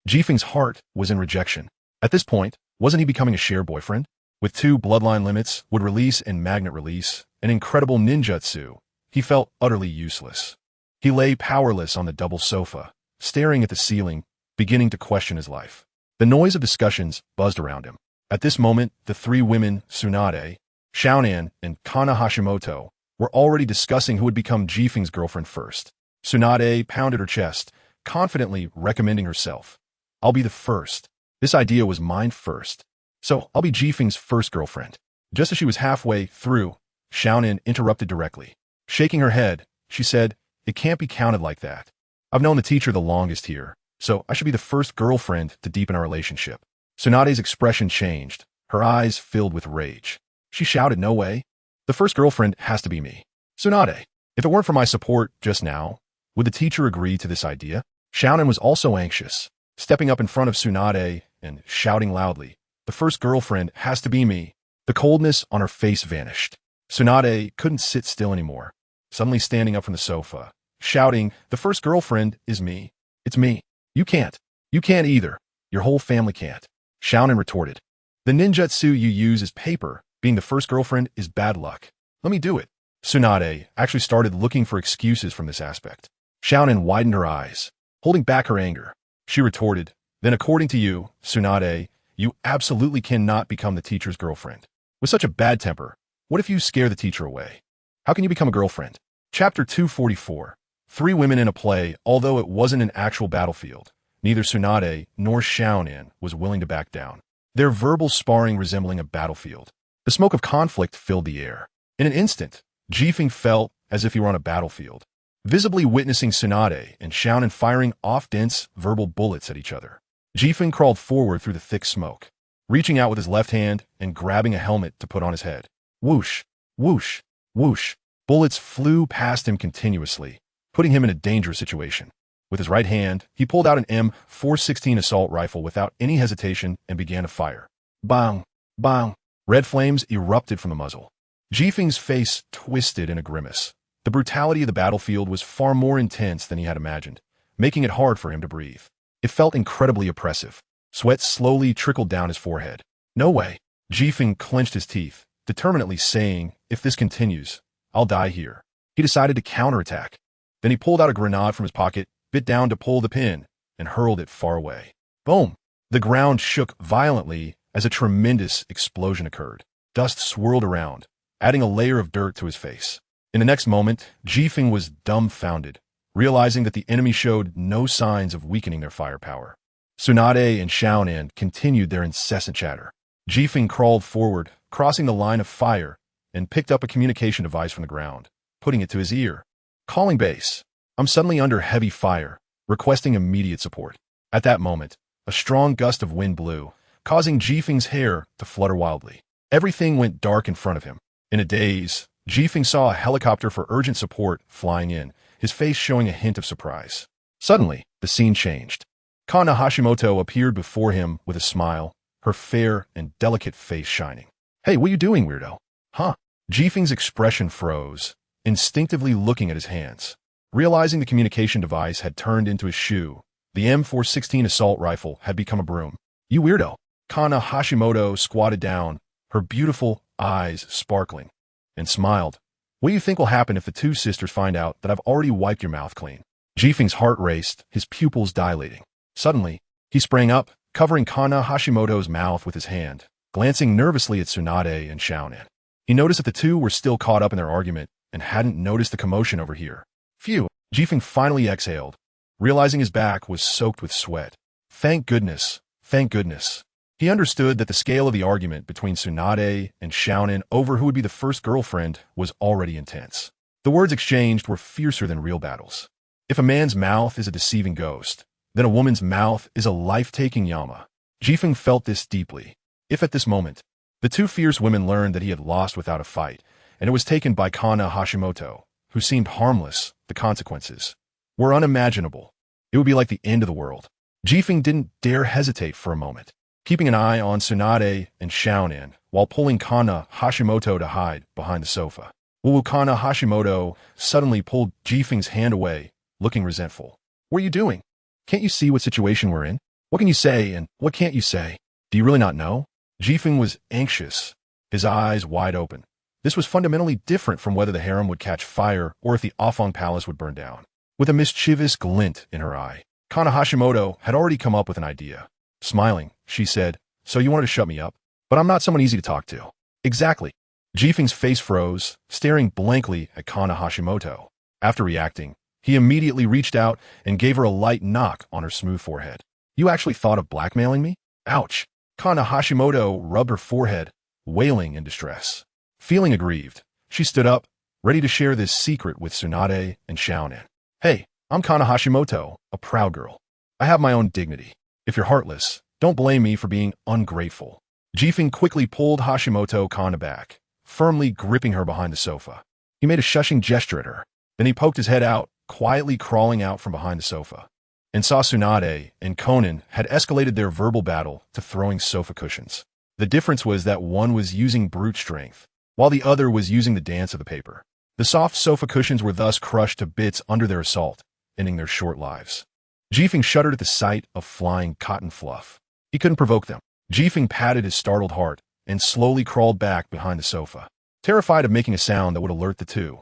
A: Jifeng's heart was in rejection. At this point, wasn't he becoming a share boyfriend? With two bloodline limits, would release and magnet release, an incredible ninjutsu, he felt utterly useless. He lay powerless on the double sofa, staring at the ceiling, beginning to question his life. The noise of discussions buzzed around him. At this moment, the three women, Tsunade, Xiaonan, and Kana Hashimoto, were already discussing who would become Jifeng's girlfriend first. Tsunade pounded her chest, confidently recommending herself. I'll be the first. This idea was mine first. So I'll be Jifeng's first girlfriend. Just as she was halfway through, Xiaonan interrupted directly. Shaking her head, she said, "It can't be counted like that. I've known the teacher the longest here, so I should be the first girlfriend to deepen our relationship." Tsunade's expression changed. Her eyes filled with rage. She shouted, "No way. The first girlfriend has to be me. Tsunade, if it weren't for my support just now, would the teacher agree to this idea?" Xiaonan was also anxious, stepping up in front of Tsunade and shouting loudly, "The first girlfriend has to be me." The coldness on her face vanished. Tsunade couldn't sit still anymore, suddenly standing up from the sofa, shouting, "The first girlfriend is me. It's me. You can't. You can't either. Your whole family can't." Xiaonan retorted, "The ninjutsu you use is paper. Being the first girlfriend is bad luck. Let me do it." Tsunade actually started looking for excuses from this aspect. Xiaonan widened her eyes, holding back her anger. She retorted, "Then according to you, Tsunade, you absolutely cannot become the teacher's girlfriend. With such a bad temper, what if you scare the teacher away? How can you become a girlfriend?" Chapter 244. 3 women in a play. Although it wasn't an actual battlefield, neither Tsunade nor Xiaonan was willing to back down. Their verbal sparring resembling a battlefield. The smoke of conflict filled the air. In an instant, Jifeng felt as if he were on a battlefield, visibly witnessing Tsunade and Xiaonan firing off dense verbal bullets at each other. Jifeng crawled forward through the thick smoke, reaching out with his left hand and grabbing a helmet to put on his head. Whoosh, whoosh, whoosh. Bullets flew past him continuously, putting him in a dangerous situation. With his right hand, he pulled out an M416 assault rifle without any hesitation and began to fire. Bang, bang. Red flames erupted from the muzzle. Jifeng's face twisted in a grimace. The brutality of the battlefield was far more intense than he had imagined, making it hard for him to breathe. It felt incredibly oppressive. Sweat slowly trickled down his forehead. "No way." Jifeng clenched his teeth, determinedly saying, "If this continues, I'll die here." He decided to counterattack. Then he pulled out a grenade from his pocket, bit down to pull the pin, and hurled it far away. Boom! The ground shook violently as a tremendous explosion occurred. Dust swirled around, adding a layer of dirt to his face. In the next moment, Jifeng was dumbfounded, realizing that the enemy showed no signs of weakening their firepower. Tsunade and Xiaonan continued their incessant chatter. Jifeng crawled forward, crossing the line of fire, and picked up a communication device from the ground, putting it to his ear. "Calling base. I'm suddenly under heavy fire, requesting immediate support." At that moment, a strong gust of wind blew, causing Jifeng's hair to flutter wildly. Everything went dark in front of him. In a daze, Jifeng saw a helicopter for urgent support flying in, his face showing a hint of surprise. Suddenly, the scene changed. Kana Hashimoto appeared before him with a smile, her fair and delicate face shining. "Hey, what are you doing, weirdo?" "Huh?" Jifeng's expression froze, instinctively looking at his hands. Realizing the communication device had turned into a shoe, the M416 assault rifle had become a broom. "You weirdo." Kana Hashimoto squatted down, her beautiful eyes sparkling, and smiled. "What do you think will happen if the two sisters find out that I've already wiped your mouth clean?" Jifeng's heart raced, his pupils dilating. Suddenly, he sprang up, covering Kana Hashimoto's mouth with his hand, glancing nervously at Tsunade and Xiaonan. He noticed that the two were still caught up in their argument and hadn't noticed the commotion over here. Phew! Jifeng finally exhaled, realizing his back was soaked with sweat. Thank goodness, thank goodness. He understood that the scale of the argument between Tsunade and Xiaonan over who would be the first girlfriend was already intense. The words exchanged were fiercer than real battles. If a man's mouth is a deceiving ghost, then a woman's mouth is a life-taking Yama. Jifeng felt this deeply. If at this moment, the two fierce women learned that he had lost without a fight, and it was taken by Kana Hashimoto, who seemed harmless, the consequences were unimaginable. It would be like the end of the world. Jifeng didn't dare hesitate for a moment, keeping an eye on Tsunade and Xiaonan while pulling Kana Hashimoto to hide behind the sofa. Kana Hashimoto suddenly pulled Jifeng's hand away, looking resentful. "What are you doing? Can't you see what situation we're in? What can you say and what can't you say? Do you really not know?" Jifeng was anxious, his eyes wide open. This was fundamentally different from whether the harem would catch fire or if the Afong Palace would burn down. With a mischievous glint in her eye, Kana Hashimoto had already come up with an idea. Smiling, she said, "So you wanted to shut me up? But I'm not someone easy to talk to." "Exactly." Jifeng's face froze, staring blankly at Kana Hashimoto. After reacting, he immediately reached out and gave her a light knock on her smooth forehead. You actually thought of blackmailing me? Ouch. Kana Hashimoto rubbed her forehead, wailing in distress. Feeling aggrieved, she stood up, ready to share this secret with Tsunade and Xiaonan. Hey, I'm Kana Hashimoto, a proud girl. I have my own dignity. If you're heartless, don't blame me for being ungrateful. Jifeng quickly pulled Hashimoto Kana back, firmly gripping her behind the sofa. He made a shushing gesture at her. Then he poked his head out, quietly crawling out from behind the sofa, and saw Tsunade and Konan had escalated their verbal battle to throwing sofa cushions. The difference was that one was using brute strength, while the other was using the dance of the paper. The soft sofa cushions were thus crushed to bits under their assault, ending their short lives. Jifeng shuddered at the sight of flying cotton fluff. He couldn't provoke them. Jifeng patted his startled heart and slowly crawled back behind the sofa, terrified of making a sound that would alert the two.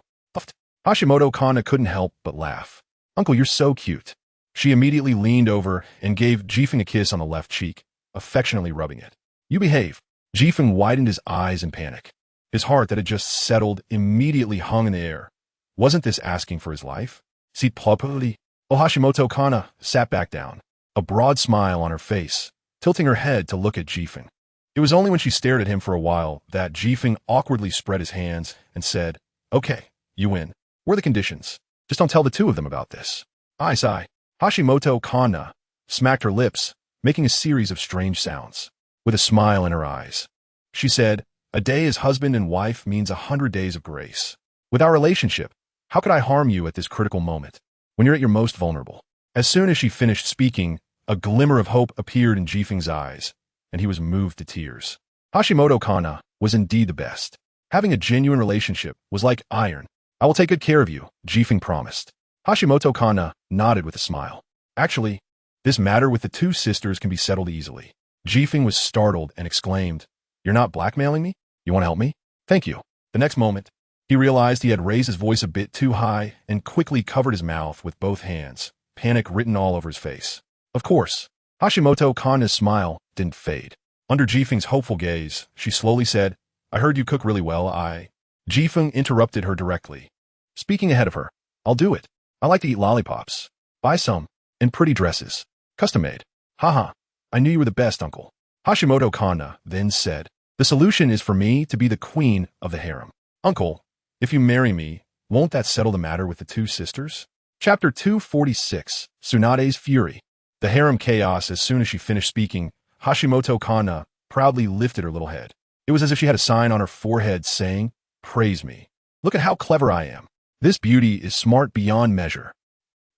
A: Hashimoto Kana couldn't help but laugh. Uncle, you're so cute. She immediately leaned over and gave Jifeng a kiss on the left cheek, affectionately rubbing it. You behave. Jifeng widened his eyes in panic. His heart that had just settled immediately hung in the air. Wasn't this asking for his life? Sit properly. Hashimoto Kana sat back down, a broad smile on her face, tilting her head to look at Jifeng. It was only when she stared at him for a while that Jifeng awkwardly spread his hands and said, Okay, you win. What are the conditions? Just don't tell the two of them about this. I sigh. Hashimoto Kana smacked her lips, making a series of strange sounds. With a smile in her eyes, she said, A day as husband and wife means 100 days of grace. With our relationship, how could I harm you at this critical moment, when you're at your most vulnerable? As soon as she finished speaking, a glimmer of hope appeared in Jifeng's eyes, and he was moved to tears. Hashimoto Kana was indeed the best. Having a genuine relationship was like iron. I will take good care of you, Jifeng promised. Hashimoto Kana nodded with a smile. Actually, this matter with the two sisters can be settled easily. Jifeng was startled and exclaimed, You're not blackmailing me? You want to help me? Thank you. The next moment, he realized he had raised his voice a bit too high and quickly covered his mouth with both hands, panic written all over his face. Of course, Hashimoto Kana's smile didn't fade. Under Jifeng's hopeful gaze, she slowly said, I heard you cook really well. Jifeng interrupted her directly. Speaking ahead of her, I'll do it. I like to eat lollipops. Buy some. And pretty dresses. Custom made. Haha. I knew you were the best, uncle. Hashimoto Kana then said, The solution is for me to be the queen of the harem. Uncle, if you marry me, won't that settle the matter with the two sisters? Chapter 246, Tsunade's Fury. The harem chaos. As soon as she finished speaking, Hashimoto Kana proudly lifted her little head. It was as if she had a sign on her forehead saying, Praise me. Look at how clever I am. This beauty is smart beyond measure.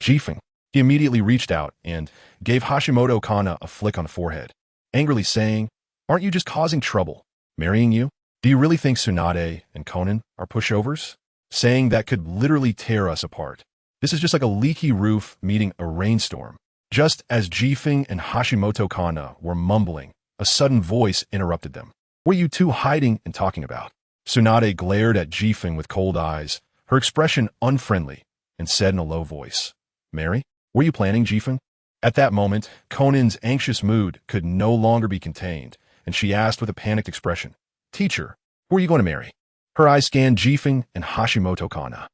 A: Jifeng. He immediately reached out and gave Hashimoto Kana a flick on the forehead, angrily saying, Aren't you just causing trouble? Marrying you? Do you really think Tsunade and Konan are pushovers? Saying that could literally tear us apart. This is just like a leaky roof meeting a rainstorm. Just as Jifeng and Hashimoto Kana were mumbling, a sudden voice interrupted them. What are you two hiding and talking about? Tsunade glared at Jifeng with cold eyes, her expression unfriendly, and said in a low voice, Mary, were you planning, Jifeng? At that moment, Konan's anxious mood could no longer be contained, and she asked with a panicked expression, Teacher, who are you going to marry? Her eyes scanned Jifeng and Hashimoto Kana.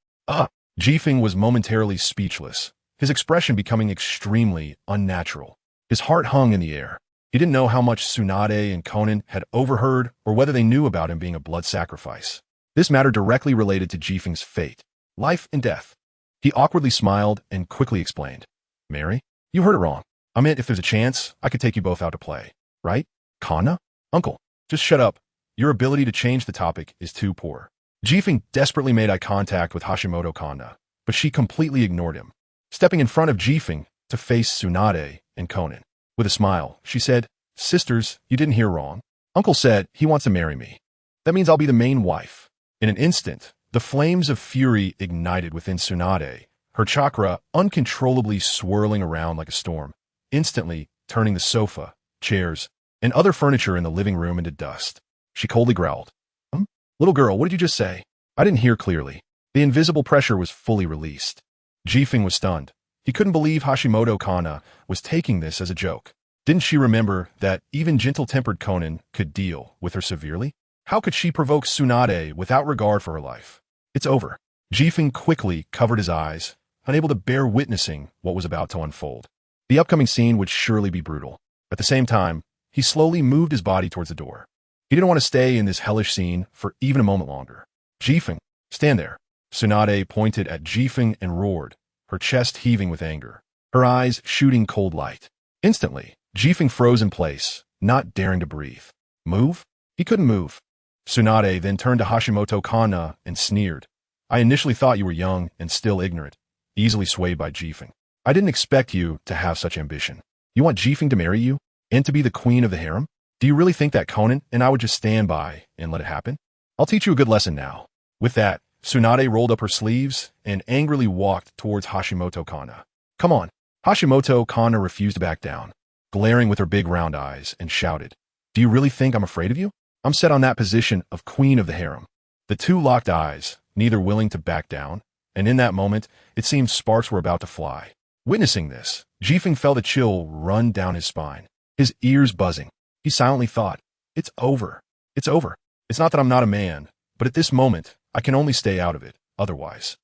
A: Jifeng was momentarily speechless, his expression becoming extremely unnatural. His heart hung in the air. He didn't know how much Tsunade and Konan had overheard or whether they knew about him being a blood sacrifice. This matter directly related to Jifeng's fate, life and death. He awkwardly smiled and quickly explained, Mary, you heard it wrong. I meant if there's a chance, I could take you both out to play. Right? Kana? Uncle, just shut up. Your ability to change the topic is too poor. Jifeng desperately made eye contact with Hashimoto Kana, but she completely ignored him. Stepping in front of Jifeng to face Tsunade and Konan. With a smile, she said, Sisters, you didn't hear wrong. Uncle said he wants to marry me. That means I'll be the main wife. In an instant, the flames of fury ignited within Tsunade, her chakra uncontrollably swirling around like a storm, instantly turning the sofa, chairs, and other furniture in the living room into dust. She coldly growled, Little girl, what did you just say? I didn't hear clearly. The invisible pressure was fully released. Jifeng was stunned. He couldn't believe Hashimoto Kana was taking this as a joke. Didn't she remember that even gentle-tempered Konan could deal with her severely? How could she provoke Tsunade without regard for her life? It's over. Jifeng quickly covered his eyes, unable to bear witnessing what was about to unfold. The upcoming scene would surely be brutal. At the same time, he slowly moved his body towards the door. He didn't want to stay in this hellish scene for even a moment longer. Jifeng, stand there. Tsunade pointed at Jifeng and roared, her chest heaving with anger, her eyes shooting cold light. Instantly, Jifeng froze in place, not daring to breathe. Move? He couldn't move. Tsunade then turned to Hashimoto Kana and sneered. I initially thought you were young and still ignorant, easily swayed by Jifeng. I didn't expect you to have such ambition. You want Jifeng to marry you? And to be the queen of the harem? Do you really think that Konan and I would just stand by and let it happen? I'll teach you a good lesson now. With that, Tsunade rolled up her sleeves and angrily walked towards Hashimoto Kana. Come on. Hashimoto Kana refused to back down, glaring with her big round eyes, and shouted, Do you really think I'm afraid of you? I'm set on that position of queen of the harem. The two locked eyes, neither willing to back down, and in that moment, it seemed sparks were about to fly. Witnessing this, Jifeng felt a chill run down his spine, his ears buzzing. He silently thought, It's over. It's over. It's not that I'm not a man, but at this moment, I can only stay out of it, otherwise.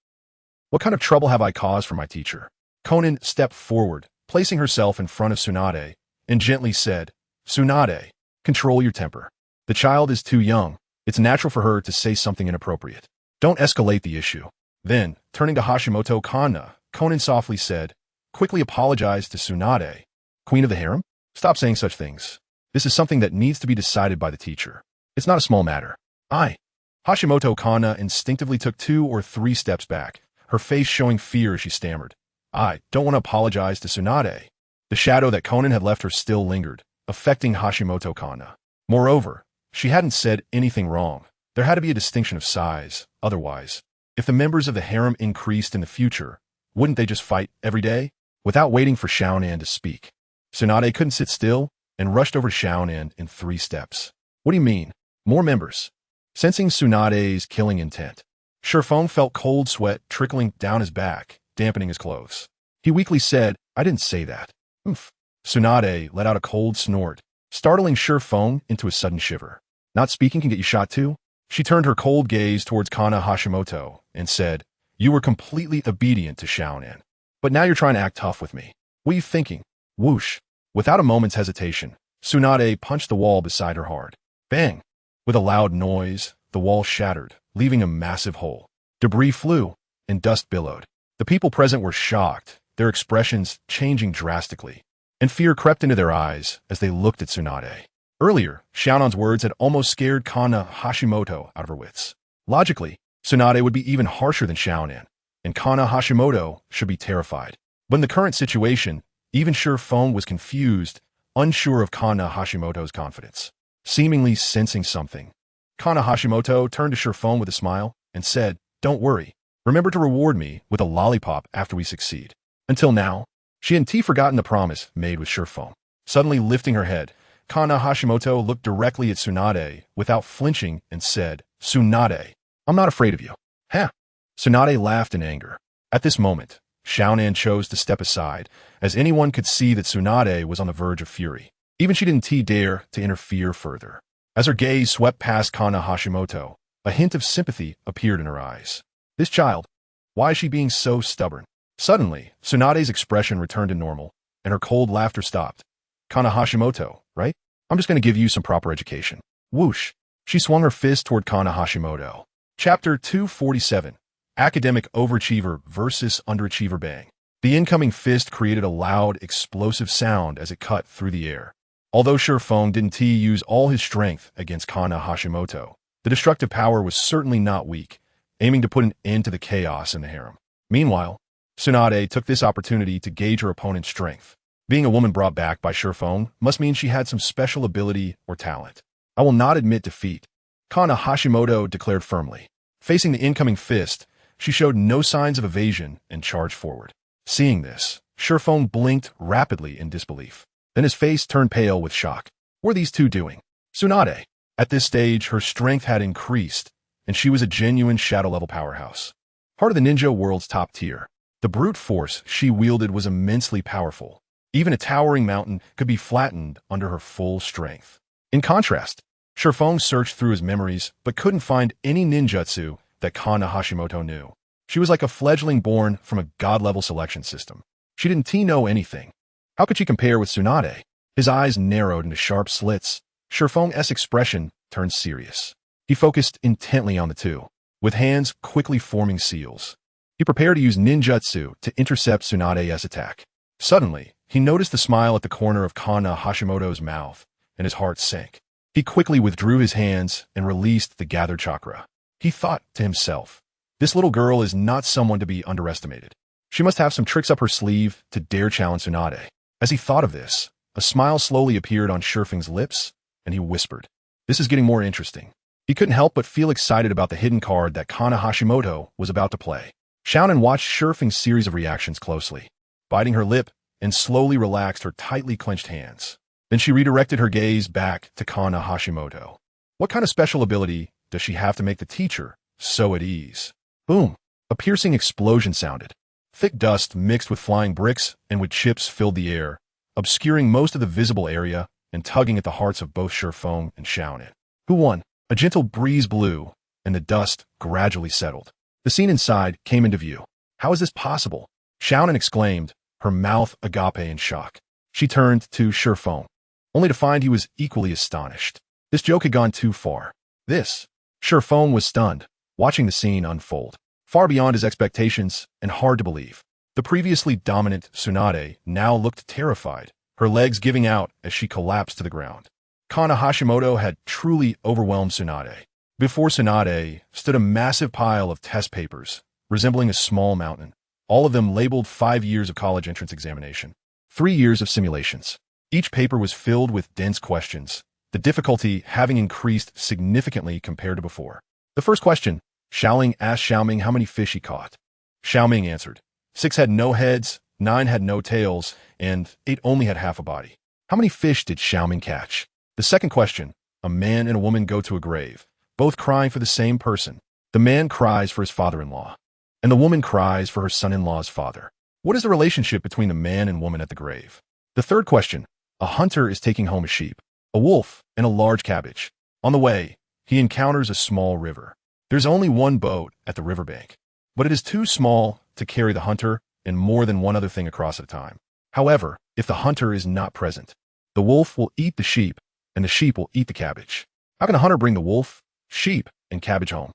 A: What kind of trouble have I caused for my teacher? Konan stepped forward, placing herself in front of Tsunade, and gently said, Tsunade, control your temper. The child is too young. It's natural for her to say something inappropriate. Don't escalate the issue. Then, turning to Hashimoto Kana, Konan softly said, Quickly apologize to Tsunade. Queen of the harem? Stop saying such things. This is something that needs to be decided by the teacher. It's not a small matter. Hashimoto Kana instinctively took 2 or 3 steps back, her face showing fear as she stammered. I don't want to apologize to Tsunade. The shadow that Konan had left her still lingered, affecting Hashimoto Kana. Moreover, she hadn't said anything wrong. There had to be a distinction of size. Otherwise, if the members of the harem increased in the future, wouldn't they just fight every day? Without waiting for Xiaonan to speak, Tsunade couldn't sit still and rushed over to Xiaonan in 3 steps. What do you mean? More members? Sensing Tsunade's killing intent, Shifeng felt cold sweat trickling down his back, dampening his clothes. He weakly said, I didn't say that. Oomph. Tsunade let out a cold snort, startling Shifeng into a sudden shiver. Not speaking can get you shot too? She turned her cold gaze towards Kana Hashimoto and said, You were completely obedient to Xiaonan. But now you're trying to act tough with me. What are you thinking? Whoosh. Without a moment's hesitation, Tsunade punched the wall beside her hard. Bang. With a loud noise, the wall shattered, leaving a massive hole. Debris flew, and dust billowed. The people present were shocked, their expressions changing drastically, and fear crept into their eyes as they looked at Tsunade. Earlier, Xiaonan's words had almost scared Kana Hashimoto out of her wits. Logically, Tsunade would be even harsher than Xiaonan, and Kana Hashimoto should be terrified. But in the current situation, even Shifeng was confused, unsure of Kana Hashimoto's confidence. Seemingly sensing something, Kana Hashimoto turned to Shifeng with a smile and said, Don't worry. Remember to reward me with a lollipop after we succeed. Until now, she hadn't forgotten the promise made with Shifeng. Suddenly lifting her head, Kana Hashimoto looked directly at Tsunade without flinching and said, Tsunade, I'm not afraid of you. Huh? Tsunade laughed in anger. At this moment, Xiaonan chose to step aside, as anyone could see that Tsunade was on the verge of fury. Even she didn't dare to interfere further. As her gaze swept past Kana Hashimoto, a hint of sympathy appeared in her eyes. This child, why is she being so stubborn? Suddenly, Tsunade's expression returned to normal, and her cold laughter stopped. Kana Hashimoto, right? I'm just going to give you some proper education. Whoosh. She swung her fist toward Kana Hashimoto. Chapter 247, Academic Overachiever versus Underachiever Bang. The incoming fist created a loud, explosive sound as it cut through the air. Although Shifeng didn't use all his strength against Kana Hashimoto, the destructive power was certainly not weak, aiming to put an end to the chaos in the harem. Meanwhile, Tsunade took this opportunity to gauge her opponent's strength. Being a woman brought back by Shifeng must mean she had some special ability or talent. I will not admit defeat, Kana Hashimoto declared firmly. Facing the incoming fist, she showed no signs of evasion and charged forward. Seeing this, Shifeng blinked rapidly in disbelief. Then his face turned pale with shock. What are these two doing? Tsunade. At this stage, her strength had increased, and she was a genuine shadow-level powerhouse. Part of the ninja world's top tier, the brute force she wielded was immensely powerful. Even a towering mountain could be flattened under her full strength. In contrast, Shifeng searched through his memories but couldn't find any ninjutsu that Kana Hashimoto knew. She was like a fledgling born from a god-level selection system. She didn't know anything. How could she compare with Tsunade? His eyes narrowed into sharp slits. Shifeng's expression turned serious. He focused intently on the two, with hands quickly forming seals. He prepared to use ninjutsu to intercept Tsunade's attack. Suddenly, he noticed the smile at the corner of Kana Hashimoto's mouth, and his heart sank. He quickly withdrew his hands and released the gathered chakra. He thought to himself, this little girl is not someone to be underestimated. She must have some tricks up her sleeve to dare challenge Tsunade. As he thought of this, a smile slowly appeared on Shifeng's lips, and he whispered, this is getting more interesting. He couldn't help but feel excited about the hidden card that Kana Hashimoto was about to play. Xiaonan watched Shifeng's series of reactions closely, biting her lip and slowly relaxed her tightly clenched hands. Then she redirected her gaze back to Kana Hashimoto. What kind of special ability does she have to make the teacher so at ease? Boom! A piercing explosion sounded. Thick dust mixed with flying bricks and with chips filled the air, obscuring most of the visible area and tugging at the hearts of both Shifeng and Xiaonan. Who won? A gentle breeze blew, and the dust gradually settled. The scene inside came into view. How is this possible? Xiaonan exclaimed, her mouth agape in shock. She turned to Shifeng, only to find he was equally astonished. This joke had gone too far. Shifeng was stunned, watching the scene unfold. Far beyond his expectations and hard to believe. The previously dominant Tsunade now looked terrified, her legs giving out as she collapsed to the ground. Kana Hashimoto had truly overwhelmed Tsunade. Before Tsunade stood a massive pile of test papers, resembling a small mountain, all of them labeled 5 years of college entrance examination, 3 years of simulations. Each paper was filled with dense questions, the difficulty having increased significantly compared to before. The first question, Xiaoling asked Xiaoming how many fish he caught. Xiaoming answered, 6 had no heads, 9 had no tails, and 8 only had half a body. How many fish did Xiaoming catch? The second question, a man and a woman go to a grave, both crying for the same person. The man cries for his father-in-law, and the woman cries for her son-in-law's father. What is the relationship between the man and woman at the grave? The third question, a hunter is taking home a sheep, a wolf, and a large cabbage. On the way, he encounters a small river. There's only one boat at the riverbank, but it is too small to carry the hunter and more than one other thing across at a time. However, if the hunter is not present, the wolf will eat the sheep, and the sheep will eat the cabbage. How can the hunter bring the wolf, sheep, and cabbage home?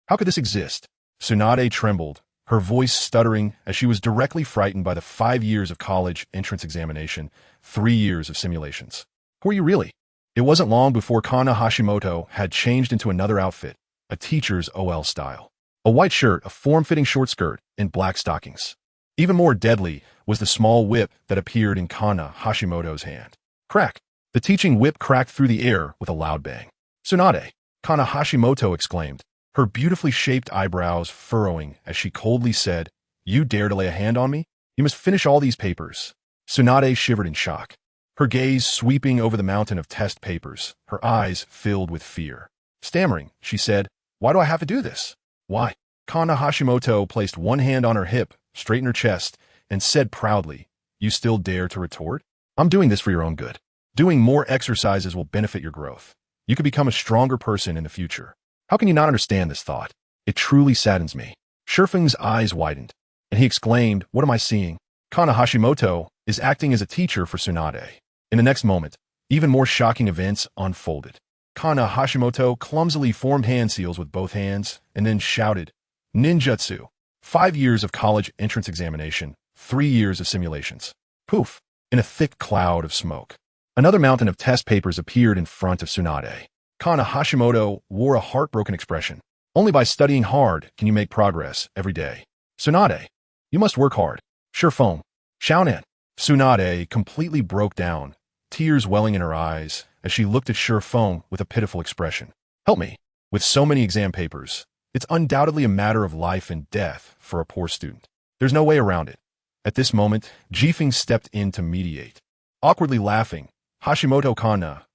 A: How could this exist? Tsunade trembled, her voice stuttering as she was directly frightened by the 5 years of college entrance examination, 3 years of simulations. Who are you really? It wasn't long before Kana Hashimoto had changed into another outfit, a teacher's OL style. A white shirt, a form-fitting short skirt, and black stockings. Even more deadly was the small whip that appeared in Kana Hashimoto's hand. Crack! The teaching whip cracked through the air with a loud bang. Tsunade! Kana Hashimoto exclaimed, her beautifully shaped eyebrows furrowing as she coldly said, you dare to lay a hand on me? You must finish all these papers. Tsunade shivered in shock, her gaze sweeping over the mountain of test papers, her eyes filled with fear. Stammering, she said, why do I have to do this? Why? Kana Hashimoto placed one hand on her hip, straightened her chest, and said proudly, you still dare to retort? I'm doing this for your own good. Doing more exercises will benefit your growth. You could become a stronger person in the future. How can you not understand this thought? It truly saddens me. Shifeng's eyes widened, and he exclaimed, what am I seeing? Kana Hashimoto is acting as a teacher for Tsunade. In the next moment, even more shocking events unfolded. Kana Hashimoto clumsily formed hand seals with both hands and then shouted, ninjutsu, 5 years of college entrance examination, 3 years of simulations. Poof! In a thick cloud of smoke, another mountain of test papers appeared in front of Tsunade. Kana Hashimoto wore a heartbroken expression. Only by studying hard can you make progress every day. Tsunade, you must work hard. Shifeng, Xiaonan. Tsunade completely broke down, tears welling in her eyes as she looked at Shifeng with a pitiful expression. Help me. With so many exam papers, it's undoubtedly a matter of life and death for a poor student. There's no way around it. At this moment, Jifeng stepped in to mediate. Awkwardly laughing, Hashimoto Kana,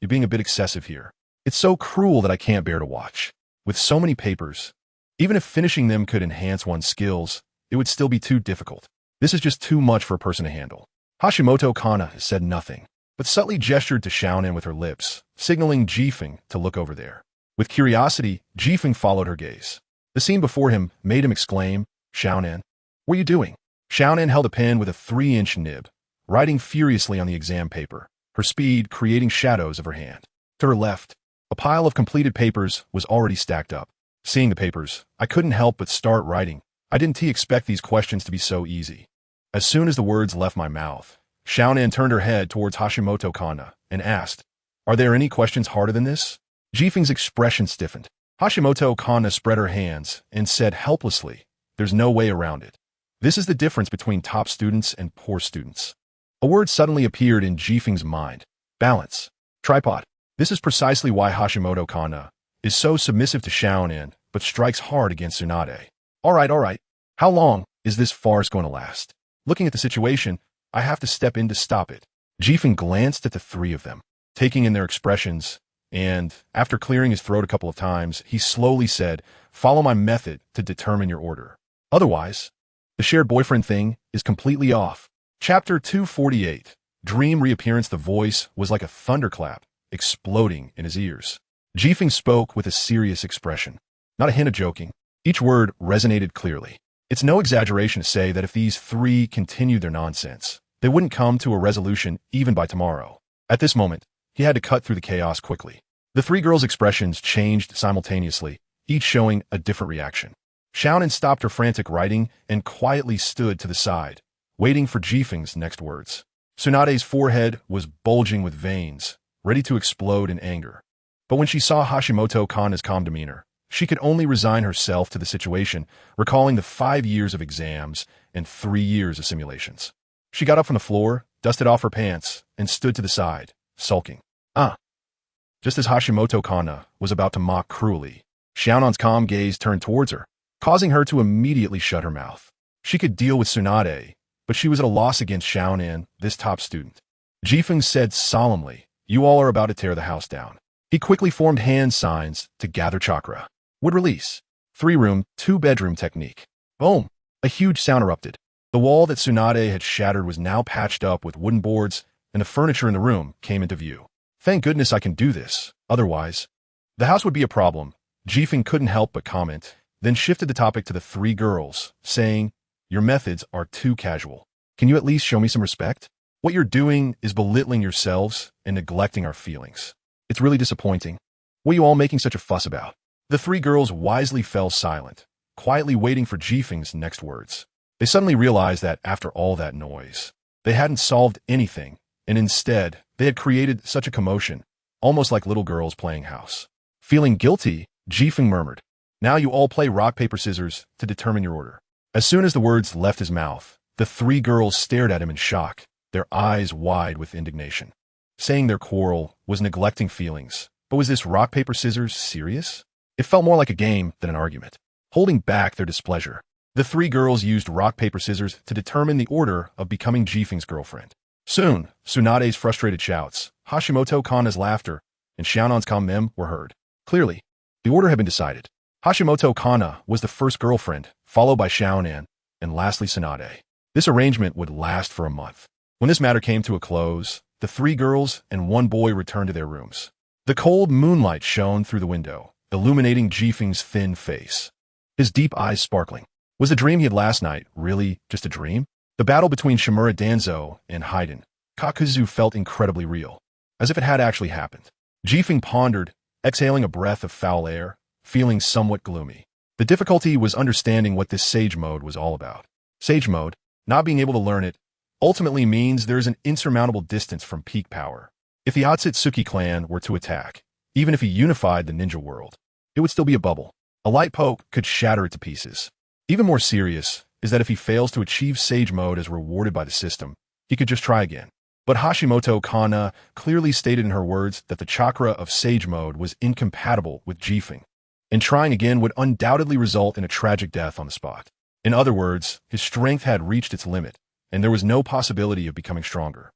A: you're being a bit excessive here. It's so cruel that I can't bear to watch. With so many papers, even if finishing them could enhance one's skills, it would still be too difficult. This is just too much for a person to handle. Hashimoto Kana said nothing, but subtly gestured to Xiaonan with her lips, signaling Jifeng to look over there. With curiosity, Jifeng followed her gaze. The scene before him made him exclaim, Xiaonan, what are you doing? Xiaonan held a pen with a 3-inch nib, writing furiously on the exam paper, her speed creating shadows of her hand. To her left, a pile of completed papers was already stacked up. Seeing the papers, I couldn't help but start writing. I didn't expect these questions to be so easy. As soon as the words left my mouth, Xiaonan turned her head towards Hashimoto Kana and asked, "Are there any questions harder than this?" Jifeng's expression stiffened. Hashimoto Kana spread her hands and said helplessly, "There's no way around it. This is the difference between top students and poor students." A word suddenly appeared in Jifeng's mind. Balance. Tripod. This is precisely why Hashimoto Kana is so submissive to Xiaonan, but strikes hard against Tsunade. All right. How long is this farce going to last? Looking at the situation, I have to step in to stop it. Jifeng glanced at the three of them, taking in their expressions, and, after clearing his throat a couple of times, he slowly said, "Follow my method to determine your order. Otherwise, the shared boyfriend thing is completely off." Chapter 248. Dream Reappearance. The voice was like a thunderclap, exploding in his ears. Jifeng spoke with a serious expression. Not a hint of joking. Each word resonated clearly. It's no exaggeration to say that if these three continued their nonsense, they wouldn't come to a resolution even by tomorrow. At this moment, he had to cut through the chaos quickly. The three girls' expressions changed simultaneously, each showing a different reaction. Xiaonan stopped her frantic writing and quietly stood to the side, waiting for Jifeng's next words. Tsunade's forehead was bulging with veins, ready to explode in anger. But when she saw Hashimoto Kana's calm demeanor, she could only resign herself to the situation, recalling the 5 years of exams and 3 years of simulations. She got up from the floor, dusted off her pants, and stood to the side, sulking. Just as Hashimoto Kana was about to mock cruelly, Xiaonan's calm gaze turned towards her, causing her to immediately shut her mouth. She could deal with Tsunade, but she was at a loss against Xiaonan, this top student. Jifeng said solemnly, "You all are about to tear the house down." He quickly formed hand signs to gather chakra. Would release. 3-room, 2-bedroom technique. Boom! A huge sound erupted. The wall that Tsunade had shattered was now patched up with wooden boards, and the furniture in the room came into view. Thank goodness I can do this. Otherwise, the house would be a problem. Jifeng couldn't help but comment, then shifted the topic to the three girls, saying, "Your methods are too casual. Can you at least show me some respect? What you're doing is belittling yourselves and neglecting our feelings. It's really disappointing. What are you all making such a fuss about?" The three girls wisely fell silent, quietly waiting for Jifeng's next words. They suddenly realized that after all that noise, they hadn't solved anything, and instead, they had created such a commotion, almost like little girls playing house. Feeling guilty, Jifeng murmured, "Now you all play rock, paper, scissors to determine your order." As soon as the words left his mouth, the three girls stared at him in shock, their eyes wide with indignation. Saying their quarrel was neglecting feelings, but was this rock, paper, scissors serious? It felt more like a game than an argument. Holding back their displeasure, the three girls used rock, paper, scissors to determine the order of becoming Jifeng's girlfriend. Soon, Tsunade's frustrated shouts, Hashimoto Kana's laughter, and Xiaonan's calm mem were heard. Clearly, the order had been decided. Hashimoto Kana was the first girlfriend, followed by Xiaonan, and lastly Tsunade. This arrangement would last for a month. When this matter came to a close, the three girls and one boy returned to their rooms. The cold moonlight shone through the window, illuminating Jifeng's thin face, his deep eyes sparkling. Was the dream he had last night really just a dream? The battle between Shimura Danzo and Haiden Kakuzu felt incredibly real, as if it had actually happened. Jifeng pondered, exhaling a breath of foul air, feeling somewhat gloomy. The difficulty was understanding what this sage mode was all about. Sage mode, not being able to learn it, ultimately means there is an insurmountable distance from peak power. If the Otsutsuki clan were to attack, even if he unified the ninja world, it would still be a bubble. A light poke could shatter it to pieces. Even more serious is that if he fails to achieve Sage Mode as rewarded by the system, he could just try again. But Hashimoto Kana clearly stated in her words that the chakra of Sage Mode was incompatible with Jifeng, and trying again would undoubtedly result in a tragic death on the spot. In other words, his strength had reached its limit, and there was no possibility of becoming stronger.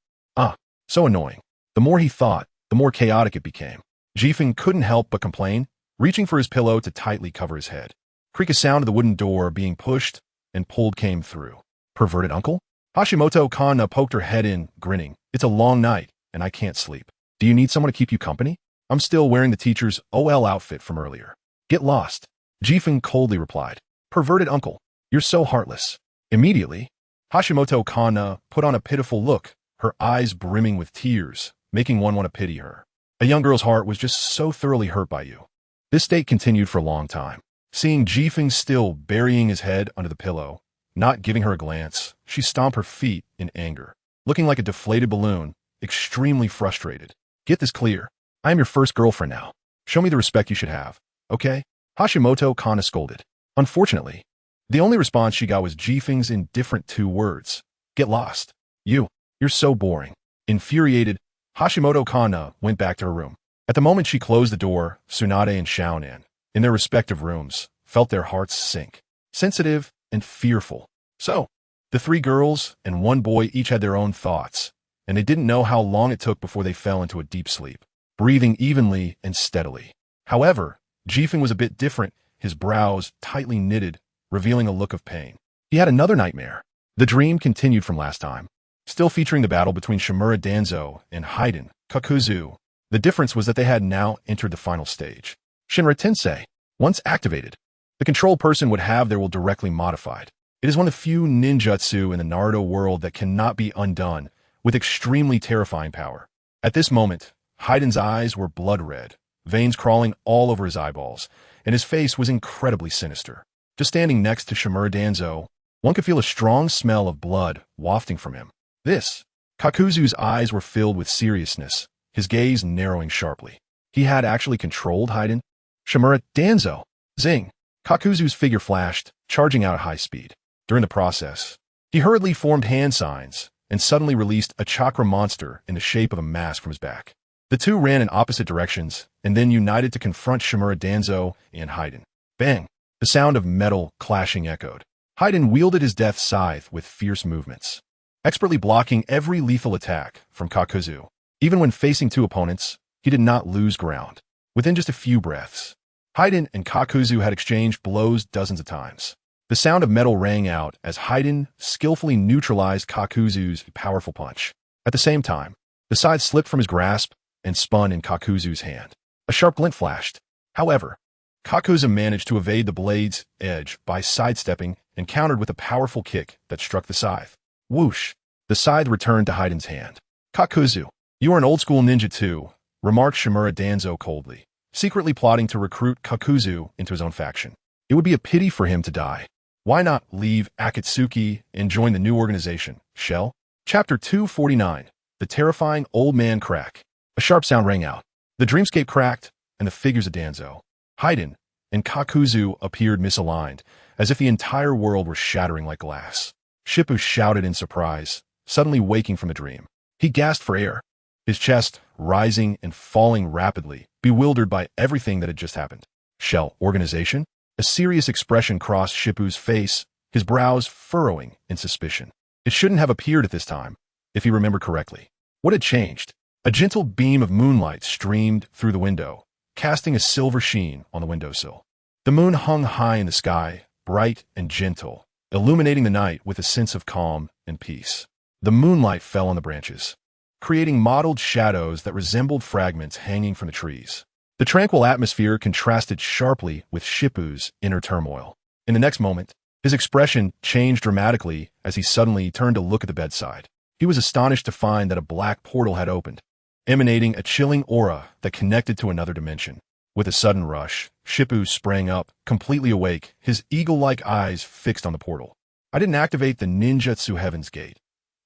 A: So annoying. The more he thought, the more chaotic it became. Jifeng couldn't help but complain, reaching for his pillow to tightly cover his head. Creak, a sound of the wooden door being pushed and pulled came through. Perverted uncle? Hashimoto Kana poked her head in, grinning. It's a long night, and I can't sleep. Do you need someone to keep you company? I'm still wearing the teacher's OL outfit from earlier. Get lost. Jifeng coldly replied. Perverted uncle, you're so heartless. Immediately, Hashimoto Kana put on a pitiful look, her eyes brimming with tears, making one want to pity her. A young girl's heart was just so thoroughly hurt by you. This state continued for a long time. Seeing Jifeng still burying his head under the pillow, not giving her a glance, she stomped her feet in anger, looking like a deflated balloon, extremely frustrated. Get this clear. I am your first girlfriend now. Show me the respect you should have, okay? Hashimoto kinda scolded. Unfortunately, the only response she got was Jifeng's indifferent 2 words. Get lost. You're so boring. Infuriated, Hashimoto Kana went back to her room. At the moment she closed the door, Tsunade and Xiaonan, in their respective rooms, felt their hearts sink. Sensitive and fearful. So, the 3 girls and 1 boy each had their own thoughts, and they didn't know how long it took before they fell into a deep sleep, breathing evenly and steadily. However, Jifeng was a bit different, his brows tightly knitted, revealing a look of pain. He had another nightmare. The dream continued from last time, still featuring the battle between Shimura Danzo and Haiden Kakuzu. The difference was that they had now entered the final stage. Shinra Tensei, once activated, the control person would have their will directly modified. It is one of the few ninjutsu in the Naruto world that cannot be undone, with extremely terrifying power. At this moment, Haiden's eyes were blood red, veins crawling all over his eyeballs, and his face was incredibly sinister. Just standing next to Shimura Danzo, one could feel a strong smell of blood wafting from him. Kakuzu's eyes were filled with seriousness, his gaze narrowing sharply. He had actually controlled Haiden? Shimura Danzo! Zing! Kakuzu's figure flashed, charging out at high speed. During the process, he hurriedly formed hand signs and suddenly released a chakra monster in the shape of a mask from his back. The 2 ran in opposite directions and then united to confront Shimura Danzo and Haiden. Bang! The sound of metal clashing echoed. Haiden wielded his death scythe with fierce movements, expertly blocking every lethal attack from Kakuzu. Even when facing 2 opponents, he did not lose ground. Within just a few breaths, Haiden and Kakuzu had exchanged blows dozens of times. The sound of metal rang out as Haiden skillfully neutralized Kakuzu's powerful punch. At the same time, the scythe slipped from his grasp and spun in Kakuzu's hand. A sharp glint flashed. However, Kakuzu managed to evade the blade's edge by sidestepping and countered with a powerful kick that struck the scythe. Whoosh! The scythe returned to Haiden's hand. Kakuzu, you are an old-school ninja too, remarked Shimura Danzo coldly, secretly plotting to recruit Kakuzu into his own faction. It would be a pity for him to die. Why not leave Akatsuki and join the new organization, Shell? Chapter 249, The Terrifying Old Man Crack. A sharp sound rang out. The dreamscape cracked, and the figures of Danzo, Haiden, and Kakuzu appeared misaligned, as if the entire world were shattering like glass. Shippu shouted in surprise, suddenly waking from a dream. He gasped for air, his chest rising and falling rapidly, bewildered by everything that had just happened. Shell organization? A serious expression crossed Shippu's face, his brows furrowing in suspicion. It shouldn't have appeared at this time, if he remembered correctly. What had changed? A gentle beam of moonlight streamed through the window, casting a silver sheen on the windowsill. The moon hung high in the sky, bright and gentle, illuminating the night with a sense of calm and peace. The moonlight fell on the branches, creating mottled shadows that resembled fragments hanging from the trees. The tranquil atmosphere contrasted sharply with Shippu's inner turmoil. In the next moment, his expression changed dramatically as he suddenly turned to look at the bedside. He was astonished to find that a black portal had opened, emanating a chilling aura that connected to another dimension. With a sudden rush, Shippu sprang up, completely awake, his eagle-like eyes fixed on the portal. I didn't activate the ninjutsu Heaven's Gate.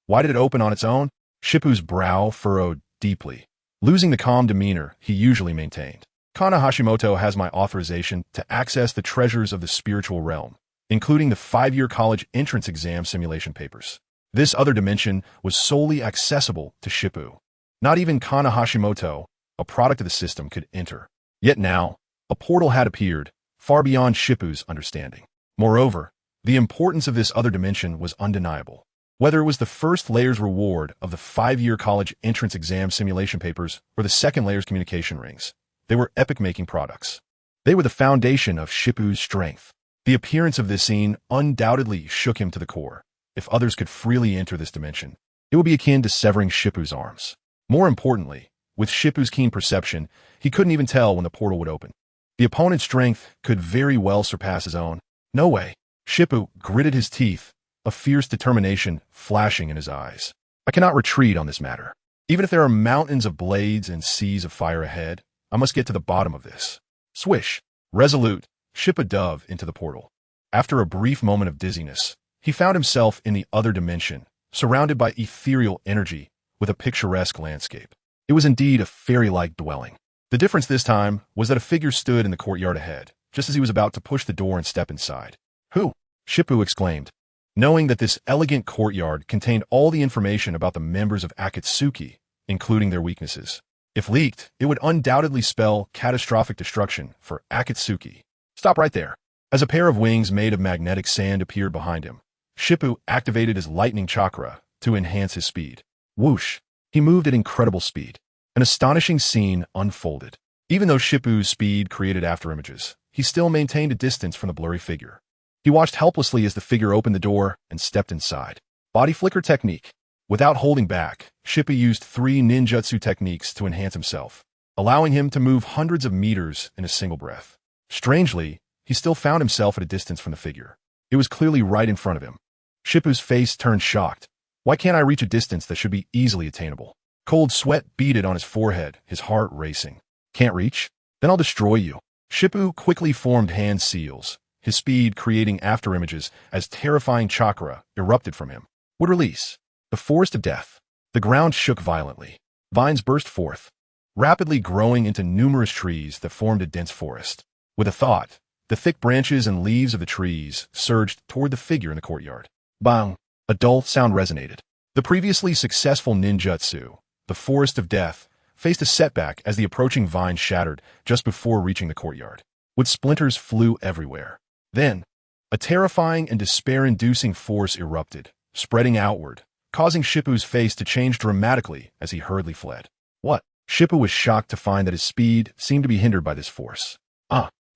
A: Why did it open on its own? Shippu's brow furrowed deeply, losing the calm demeanor he usually maintained. Kana Hashimoto has my authorization to access the treasures of the spiritual realm, including the 5-year college entrance exam simulation papers. This other dimension was solely accessible to Shippu. Not even Kana Hashimoto, a product of the system, could enter. Yet now, a portal had appeared, far beyond Shippu's understanding. Moreover, the importance of this other dimension was undeniable. Whether it was the first layer's reward of the 5-year college entrance exam simulation papers or the second layer's communication rings, they were epic-making products. They were the foundation of Shippu's strength. The appearance of this scene undoubtedly shook him to the core. If others could freely enter this dimension, it would be akin to severing Shippu's arms. More importantly, with Shippu's keen perception, he couldn't even tell when the portal would open. The opponent's strength could very well surpass his own. No way. Shippu gritted his teeth, a fierce determination flashing in his eyes. I cannot retreat on this matter. Even if there are mountains of blades and seas of fire ahead, I must get to the bottom of this. Swish. Resolute, Shippu dove into the portal. After a brief moment of dizziness, he found himself in the other dimension, surrounded by ethereal energy with a picturesque landscape. It was indeed a fairy-like dwelling. The difference this time was that a figure stood in the courtyard ahead, just as he was about to push the door and step inside. Who? Shippu exclaimed, knowing that this elegant courtyard contained all the information about the members of Akatsuki, including their weaknesses. If leaked, it would undoubtedly spell catastrophic destruction for Akatsuki. Stop right there. As a pair of wings made of magnetic sand appeared behind him, Shippu activated his lightning chakra to enhance his speed. Whoosh! He moved at incredible speed. An astonishing scene unfolded. Even though Shippu's speed created afterimages, he still maintained a distance from the blurry figure. He watched helplessly as the figure opened the door and stepped inside. Body flicker technique. Without holding back, Shippu used 3 ninjutsu techniques to enhance himself, allowing him to move hundreds of meters in a single breath. Strangely, he still found himself at a distance from the figure. It was clearly right in front of him. Shippu's face turned shocked. Why can't I reach a distance that should be easily attainable? Cold sweat beaded on his forehead, his heart racing. Can't reach? Then I'll destroy you. Shippu quickly formed hand seals, his speed creating afterimages as terrifying chakra erupted from him. Would release. The forest of death. The ground shook violently. Vines burst forth, rapidly growing into numerous trees that formed a dense forest. With a thought, the thick branches and leaves of the trees surged toward the figure in the courtyard. Bang! A dull sound resonated. The previously successful ninjutsu, the forest of death, faced a setback as the approaching vine shattered just before reaching the courtyard. Wood splinters flew everywhere. Then, a terrifying and despair-inducing force erupted, spreading outward, causing Shippu's face to change dramatically as he hurriedly fled. What? Shippu was shocked to find that his speed seemed to be hindered by this force.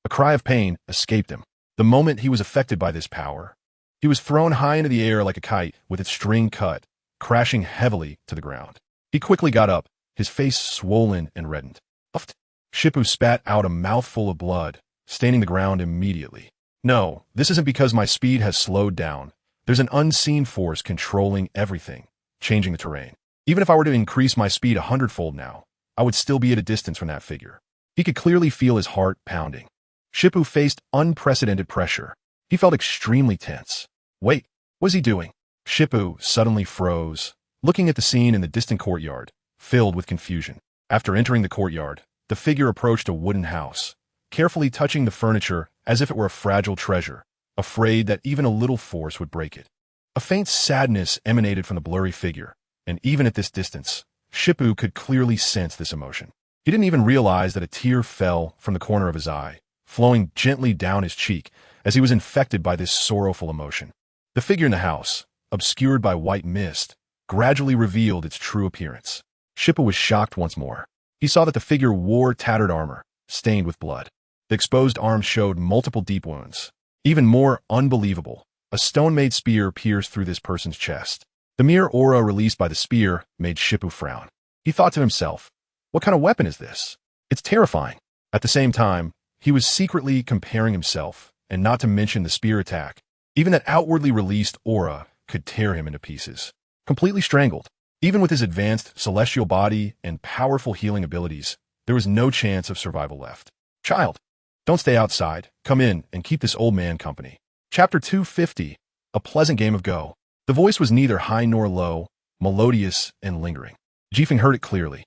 A: A cry of pain escaped him. The moment he was affected by this power, he was thrown high into the air like a kite with its string cut, crashing heavily to the ground. He quickly got up, his face swollen and reddened. Uft! Shippu spat out a mouthful of blood, staining the ground immediately. No, this isn't because my speed has slowed down. There's an unseen force controlling everything, changing the terrain. Even if I were to increase my speed 100-fold now, I would still be at a distance from that figure. He could clearly feel his heart pounding. Shippu faced unprecedented pressure. He felt extremely tense. Wait, what was he doing? Shippu suddenly froze, looking at the scene in the distant courtyard, filled with confusion. After entering the courtyard, the figure approached a wooden house, carefully touching the furniture as if it were a fragile treasure, afraid that even a little force would break it. A faint sadness emanated from the blurry figure, and even at this distance, Shippu could clearly sense this emotion. He didn't even realize that a tear fell from the corner of his eye, flowing gently down his cheek as he was infected by this sorrowful emotion. The figure in the house, obscured by white mist, gradually revealed its true appearance. Shippu was shocked once more. He saw that the figure wore tattered armor, stained with blood. The exposed arms showed multiple deep wounds. Even more unbelievable, a stone-made spear pierced through this person's chest. The mere aura released by the spear made Shippu frown. He thought to himself, what kind of weapon is this? It's terrifying. At the same time, he was secretly comparing himself, and not to mention the spear attack. Even that outwardly released aura could tear him into pieces. Completely strangled. Even with his advanced celestial body and powerful healing abilities, there was no chance of survival left. Child, don't stay outside. Come in and keep this old man company. Chapter 250, A Pleasant Game of Go. The voice was neither high nor low, melodious and lingering. Jifeng heard it clearly.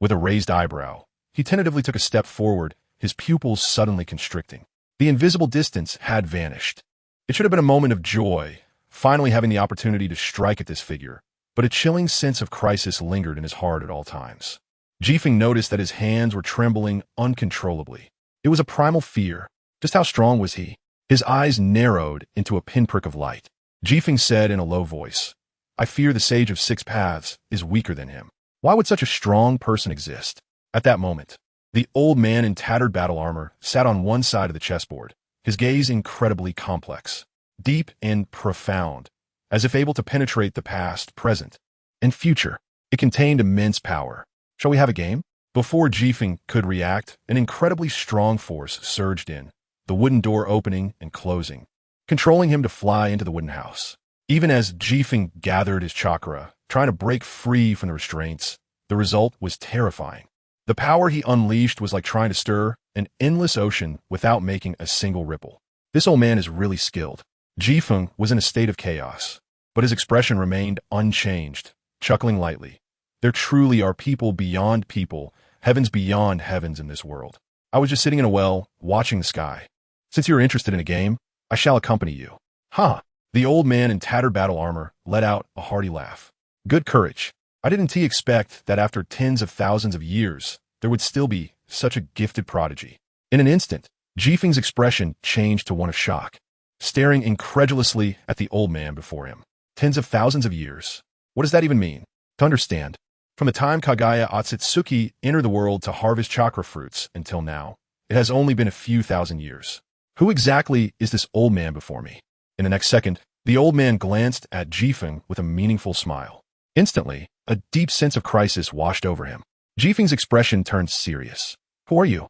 A: With a raised eyebrow, he tentatively took a step forward, his pupils suddenly constricting. The invisible distance had vanished. It should have been a moment of joy, finally having the opportunity to strike at this figure, but a chilling sense of crisis lingered in his heart at all times. Jifeng noticed that his hands were trembling uncontrollably. It was a primal fear. Just how strong was he? His eyes narrowed into a pinprick of light. Jifeng said in a low voice, I fear the Sage of Six Paths is weaker than him. Why would such a strong person exist? At that moment, the old man in tattered battle armor sat on one side of the chessboard, his gaze incredibly complex, deep and profound, as if able to penetrate the past, present, and future. It contained immense power. Shall we have a game? Before Jifeng could react, an incredibly strong force surged in, the wooden door opening and closing, controlling him to fly into the wooden house. Even as Jifeng gathered his chakra, trying to break free from the restraints, the result was terrifying. The power he unleashed was like trying to stir an endless ocean without making a single ripple. This old man is really skilled. Jifeng was in a state of chaos, but his expression remained unchanged, chuckling lightly. There truly are people beyond people, heavens beyond heavens in this world. I was just sitting in a well, watching the sky. Since you're interested in a game, I shall accompany you. Ha! The old man in tattered battle armor let out a hearty laugh. Good courage. I didn't expect that after tens of thousands of years, there would still be such a gifted prodigy. In an instant, Jifeng's expression changed to one of shock, staring incredulously at the old man before him. Tens of thousands of years. What does that even mean? To understand, from the time Kagaya Otsutsuki entered the world to harvest chakra fruits until now, it has only been a few thousand years. Who exactly is this old man before me? In the next second, the old man glanced at Jifeng with a meaningful smile. Instantly, a deep sense of crisis washed over him. Jifeng's expression turned serious. Who are you?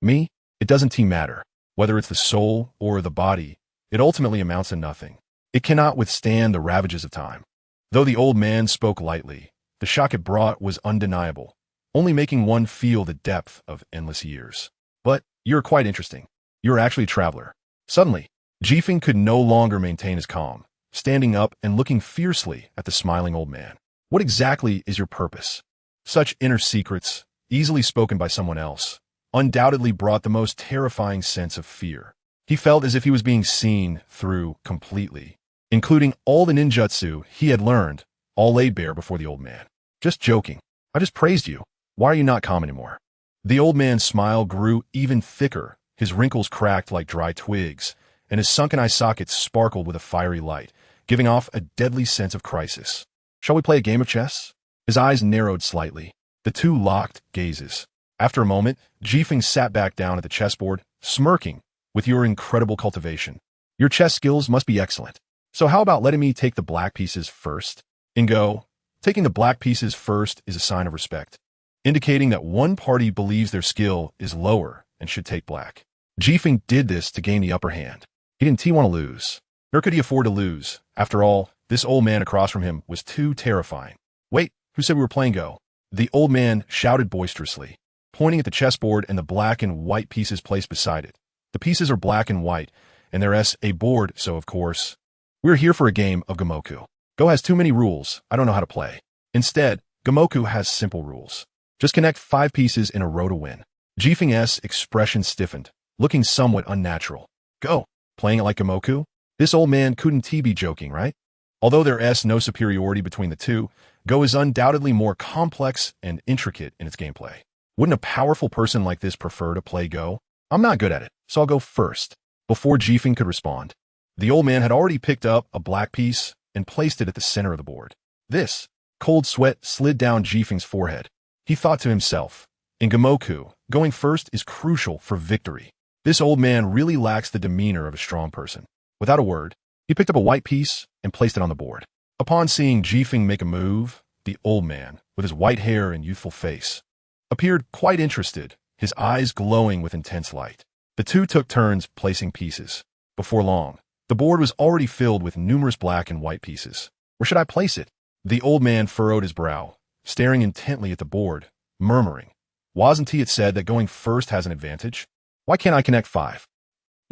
A: Me? It doesn't matter. Whether it's the soul or the body, it ultimately amounts to nothing. It cannot withstand the ravages of time. Though the old man spoke lightly, the shock it brought was undeniable, only making one feel the depth of endless years. But you're quite interesting. You're actually a traveler. Suddenly, Jifeng could no longer maintain his calm, standing up and looking fiercely at the smiling old man. What exactly is your purpose? Such inner secrets, easily spoken by someone else, undoubtedly brought the most terrifying sense of fear. He felt as if he was being seen through completely, including all the ninjutsu he had learned, all laid bare before the old man. Just joking. I just praised you. Why are you not calm anymore? The old man's smile grew even thicker, his wrinkles cracked like dry twigs, and his sunken eye sockets sparkled with a fiery light, giving off a deadly sense of crisis. Shall we play a game of chess? His eyes narrowed slightly. The two locked gazes. After a moment, Jifeng sat back down at the chessboard, smirking. With your incredible cultivation, your chess skills must be excellent. So how about letting me take the black pieces first? In Go, taking the black pieces first is a sign of respect, indicating that one party believes their skill is lower and should take black. Jifeng did this to gain the upper hand. He didn't want to lose, nor could he afford to lose. After all, this old man across from him was too terrifying. Wait, who said we were playing Go? The old man shouted boisterously, pointing at the chessboard and the black and white pieces placed beside it. The pieces are black and white, and there's a board, so of course, we're here for a game of Gamoku. Go has too many rules, I don't know how to play. Instead, Gamoku has simple rules. Just connect 5 pieces in a row to win. Jifeng's expression stiffened, looking somewhat unnatural. Go, playing it like Gamoku? This old man couldn't be joking, right? Although there's no superiority between the two, Go is undoubtedly more complex and intricate in its gameplay. Wouldn't a powerful person like this prefer to play Go? I'm not good at it, so I'll go first. Before Jifeng could respond, the old man had already picked up a black piece and placed it at the center of the board. This, cold sweat slid down Jifeng's forehead. He thought to himself, in Gamoku, going first is crucial for victory. This old man really lacks the demeanor of a strong person. Without a word, he picked up a white piece and placed it on the board. Upon seeing Jifeng make a move, the old man, with his white hair and youthful face, appeared quite interested, his eyes glowing with intense light. The two took turns placing pieces. Before long, the board was already filled with numerous black and white pieces. Where should I place it? The old man furrowed his brow, staring intently at the board, murmuring, wasn't it said that going first has an advantage? Why can't I connect 5?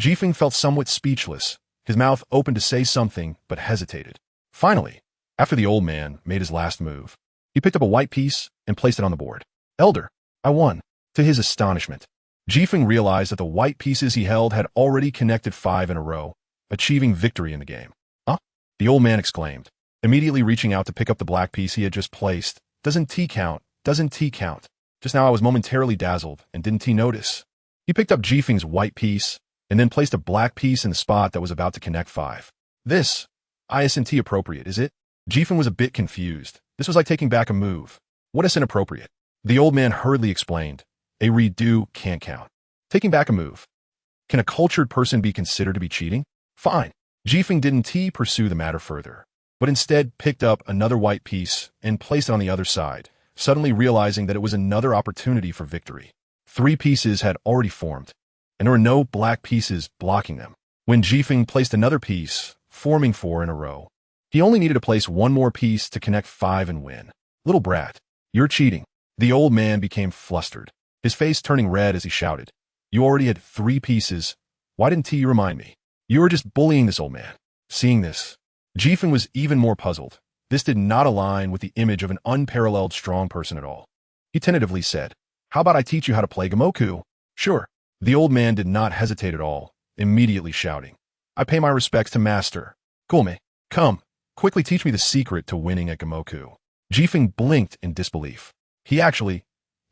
A: Jifeng felt somewhat speechless, his mouth opened to say something but hesitated. Finally, after the old man made his last move, he picked up a white piece and placed it on the board. Elder, I won. To his astonishment, Jifeng realized that the white pieces he held had already connected 5 in a row, achieving victory in the game. Huh? The old man exclaimed, immediately reaching out to pick up the black piece he had just placed. Doesn't T count? Doesn't T count? Just now I was momentarily dazzled and didn't T notice. He picked up Jifeng's white piece and then placed a black piece in the spot that was about to connect 5. This isn't appropriate, is it? Jifeng was a bit confused. This was like taking back a move. What is inappropriate? The old man hurriedly explained. A redo can't count. Taking back a move. Can a cultured person be considered to be cheating? Fine. Jifeng didn't pursue the matter further, but instead picked up another white piece and placed it on the other side, suddenly realizing that it was another opportunity for victory. 3 pieces had already formed, and there were no black pieces blocking them. When Jifeng placed another piece, forming 4 in a row, He only needed to place one more piece to connect 5 and win. Little brat, you're cheating. The old man became flustered, his face turning red as he shouted. You already had 3 pieces. Why didn't you remind me? You were just bullying this old man. Seeing this, Jifeng was even more puzzled. This did not align with the image of an unparalleled strong person at all. He tentatively said, how about I teach you how to play Gamoku? Sure. The old man did not hesitate at all, immediately shouting, I pay my respects to master. Kulme, come, quickly teach me the secret to winning at Gamoku. Jifeng blinked in disbelief. He actually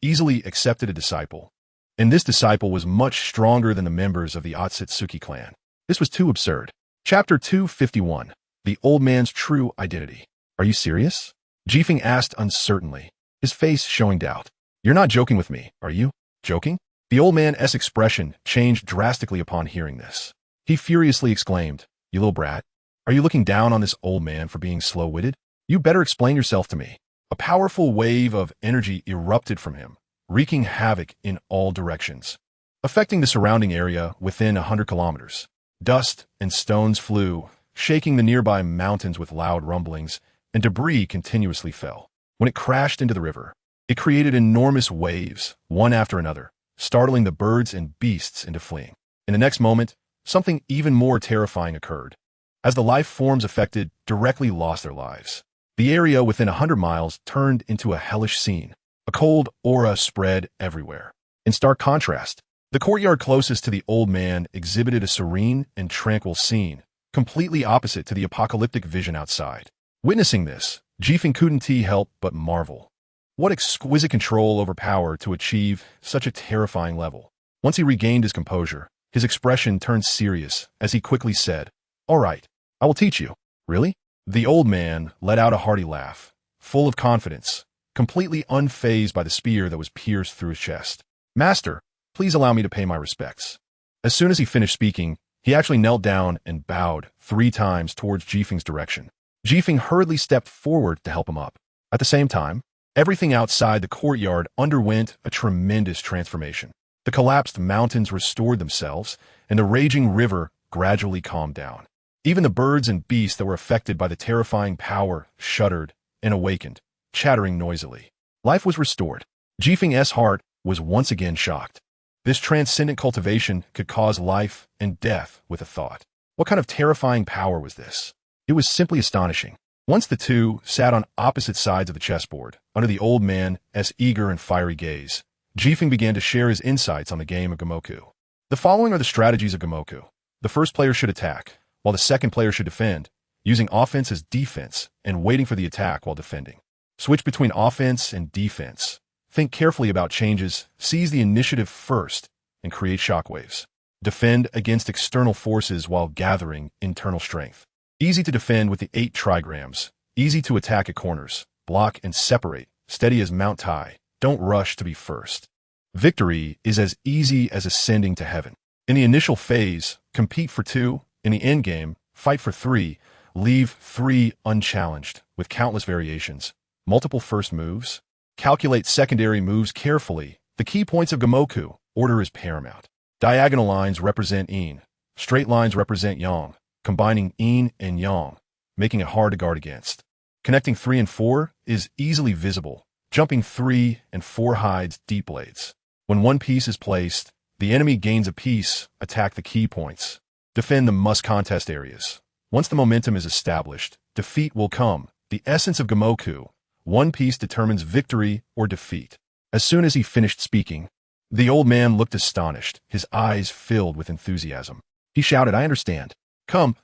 A: easily accepted a disciple. And this disciple was much stronger than the members of the Otsutsuki clan. This was too absurd. Chapter 251. The Old Man's True Identity. Are you serious? Jifeng asked uncertainly, his face showing doubt. You're not joking with me, are you? Joking? The old man's expression changed drastically upon hearing this. He furiously exclaimed, you little brat. Are you looking down on this old man for being slow-witted? You better explain yourself to me. A powerful wave of energy erupted from him, wreaking havoc in all directions, affecting the surrounding area within 100 kilometers. Dust and stones flew, shaking the nearby mountains with loud rumblings, and debris continuously fell. When it crashed into the river, it created enormous waves, one after another, startling the birds and beasts into fleeing. In the next moment, something even more terrifying occurred. As the life forms affected directly lost their lives, the area within 100 miles turned into a hellish scene. A cold aura spread everywhere. In stark contrast, the courtyard closest to the old man exhibited a serene and tranquil scene, completely opposite to the apocalyptic vision outside. Witnessing this, Jifeng couldn't help but marvel. What exquisite control over power to achieve such a terrifying level. Once he regained his composure, his expression turned serious as he quickly said, all right, I will teach you. Really? The old man let out a hearty laugh, full of confidence, completely unfazed by the spear that was pierced through his chest. Master, please allow me to pay my respects. As soon as he finished speaking, he actually knelt down and bowed 3 times towards Jifeng's direction. Jifeng hurriedly stepped forward to help him up. At the same time, everything outside the courtyard underwent a tremendous transformation. The collapsed mountains restored themselves, and the raging river gradually calmed down. Even the birds and beasts that were affected by the terrifying power shuddered and awakened, chattering noisily. Life was restored. Jifeng's heart was once again shocked. This transcendent cultivation could cause life and death with a thought. What kind of terrifying power was this? It was simply astonishing. Once the two sat on opposite sides of the chessboard, under the old man's eager and fiery gaze, Jifeng began to share his insights on the game of Gamoku. The following are the strategies of Gamoku. The first player should attack, while the second player should defend, using offense as defense and waiting for the attack while defending. Switch between offense and defense. Think carefully about changes, seize the initiative first, and create shockwaves. Defend against external forces while gathering internal strength. Easy to defend with the 8 trigrams. Easy to attack at corners. Block and separate. Steady as Mount Tai. Don't rush to be first. Victory is as easy as ascending to heaven. In the initial phase, compete for 2. In the endgame, fight for 3. Leave 3 unchallenged, with countless variations. Multiple first moves. Calculate secondary moves carefully. The key points of Gamoku, order is paramount. Diagonal lines represent yin. Straight lines represent yang, combining yin and yang, making it hard to guard against. Connecting 3 and 4 is easily visible. Jumping 3 and 4 hides deep blades. When one piece is placed, the enemy gains a piece. Attack the key points. Defend the must-contest areas. Once the momentum is established, defeat will come. The essence of Gamoku. One piece determines victory or defeat. As soon as he finished speaking, the old man looked astonished, his eyes filled with enthusiasm. He shouted, I understand. Come,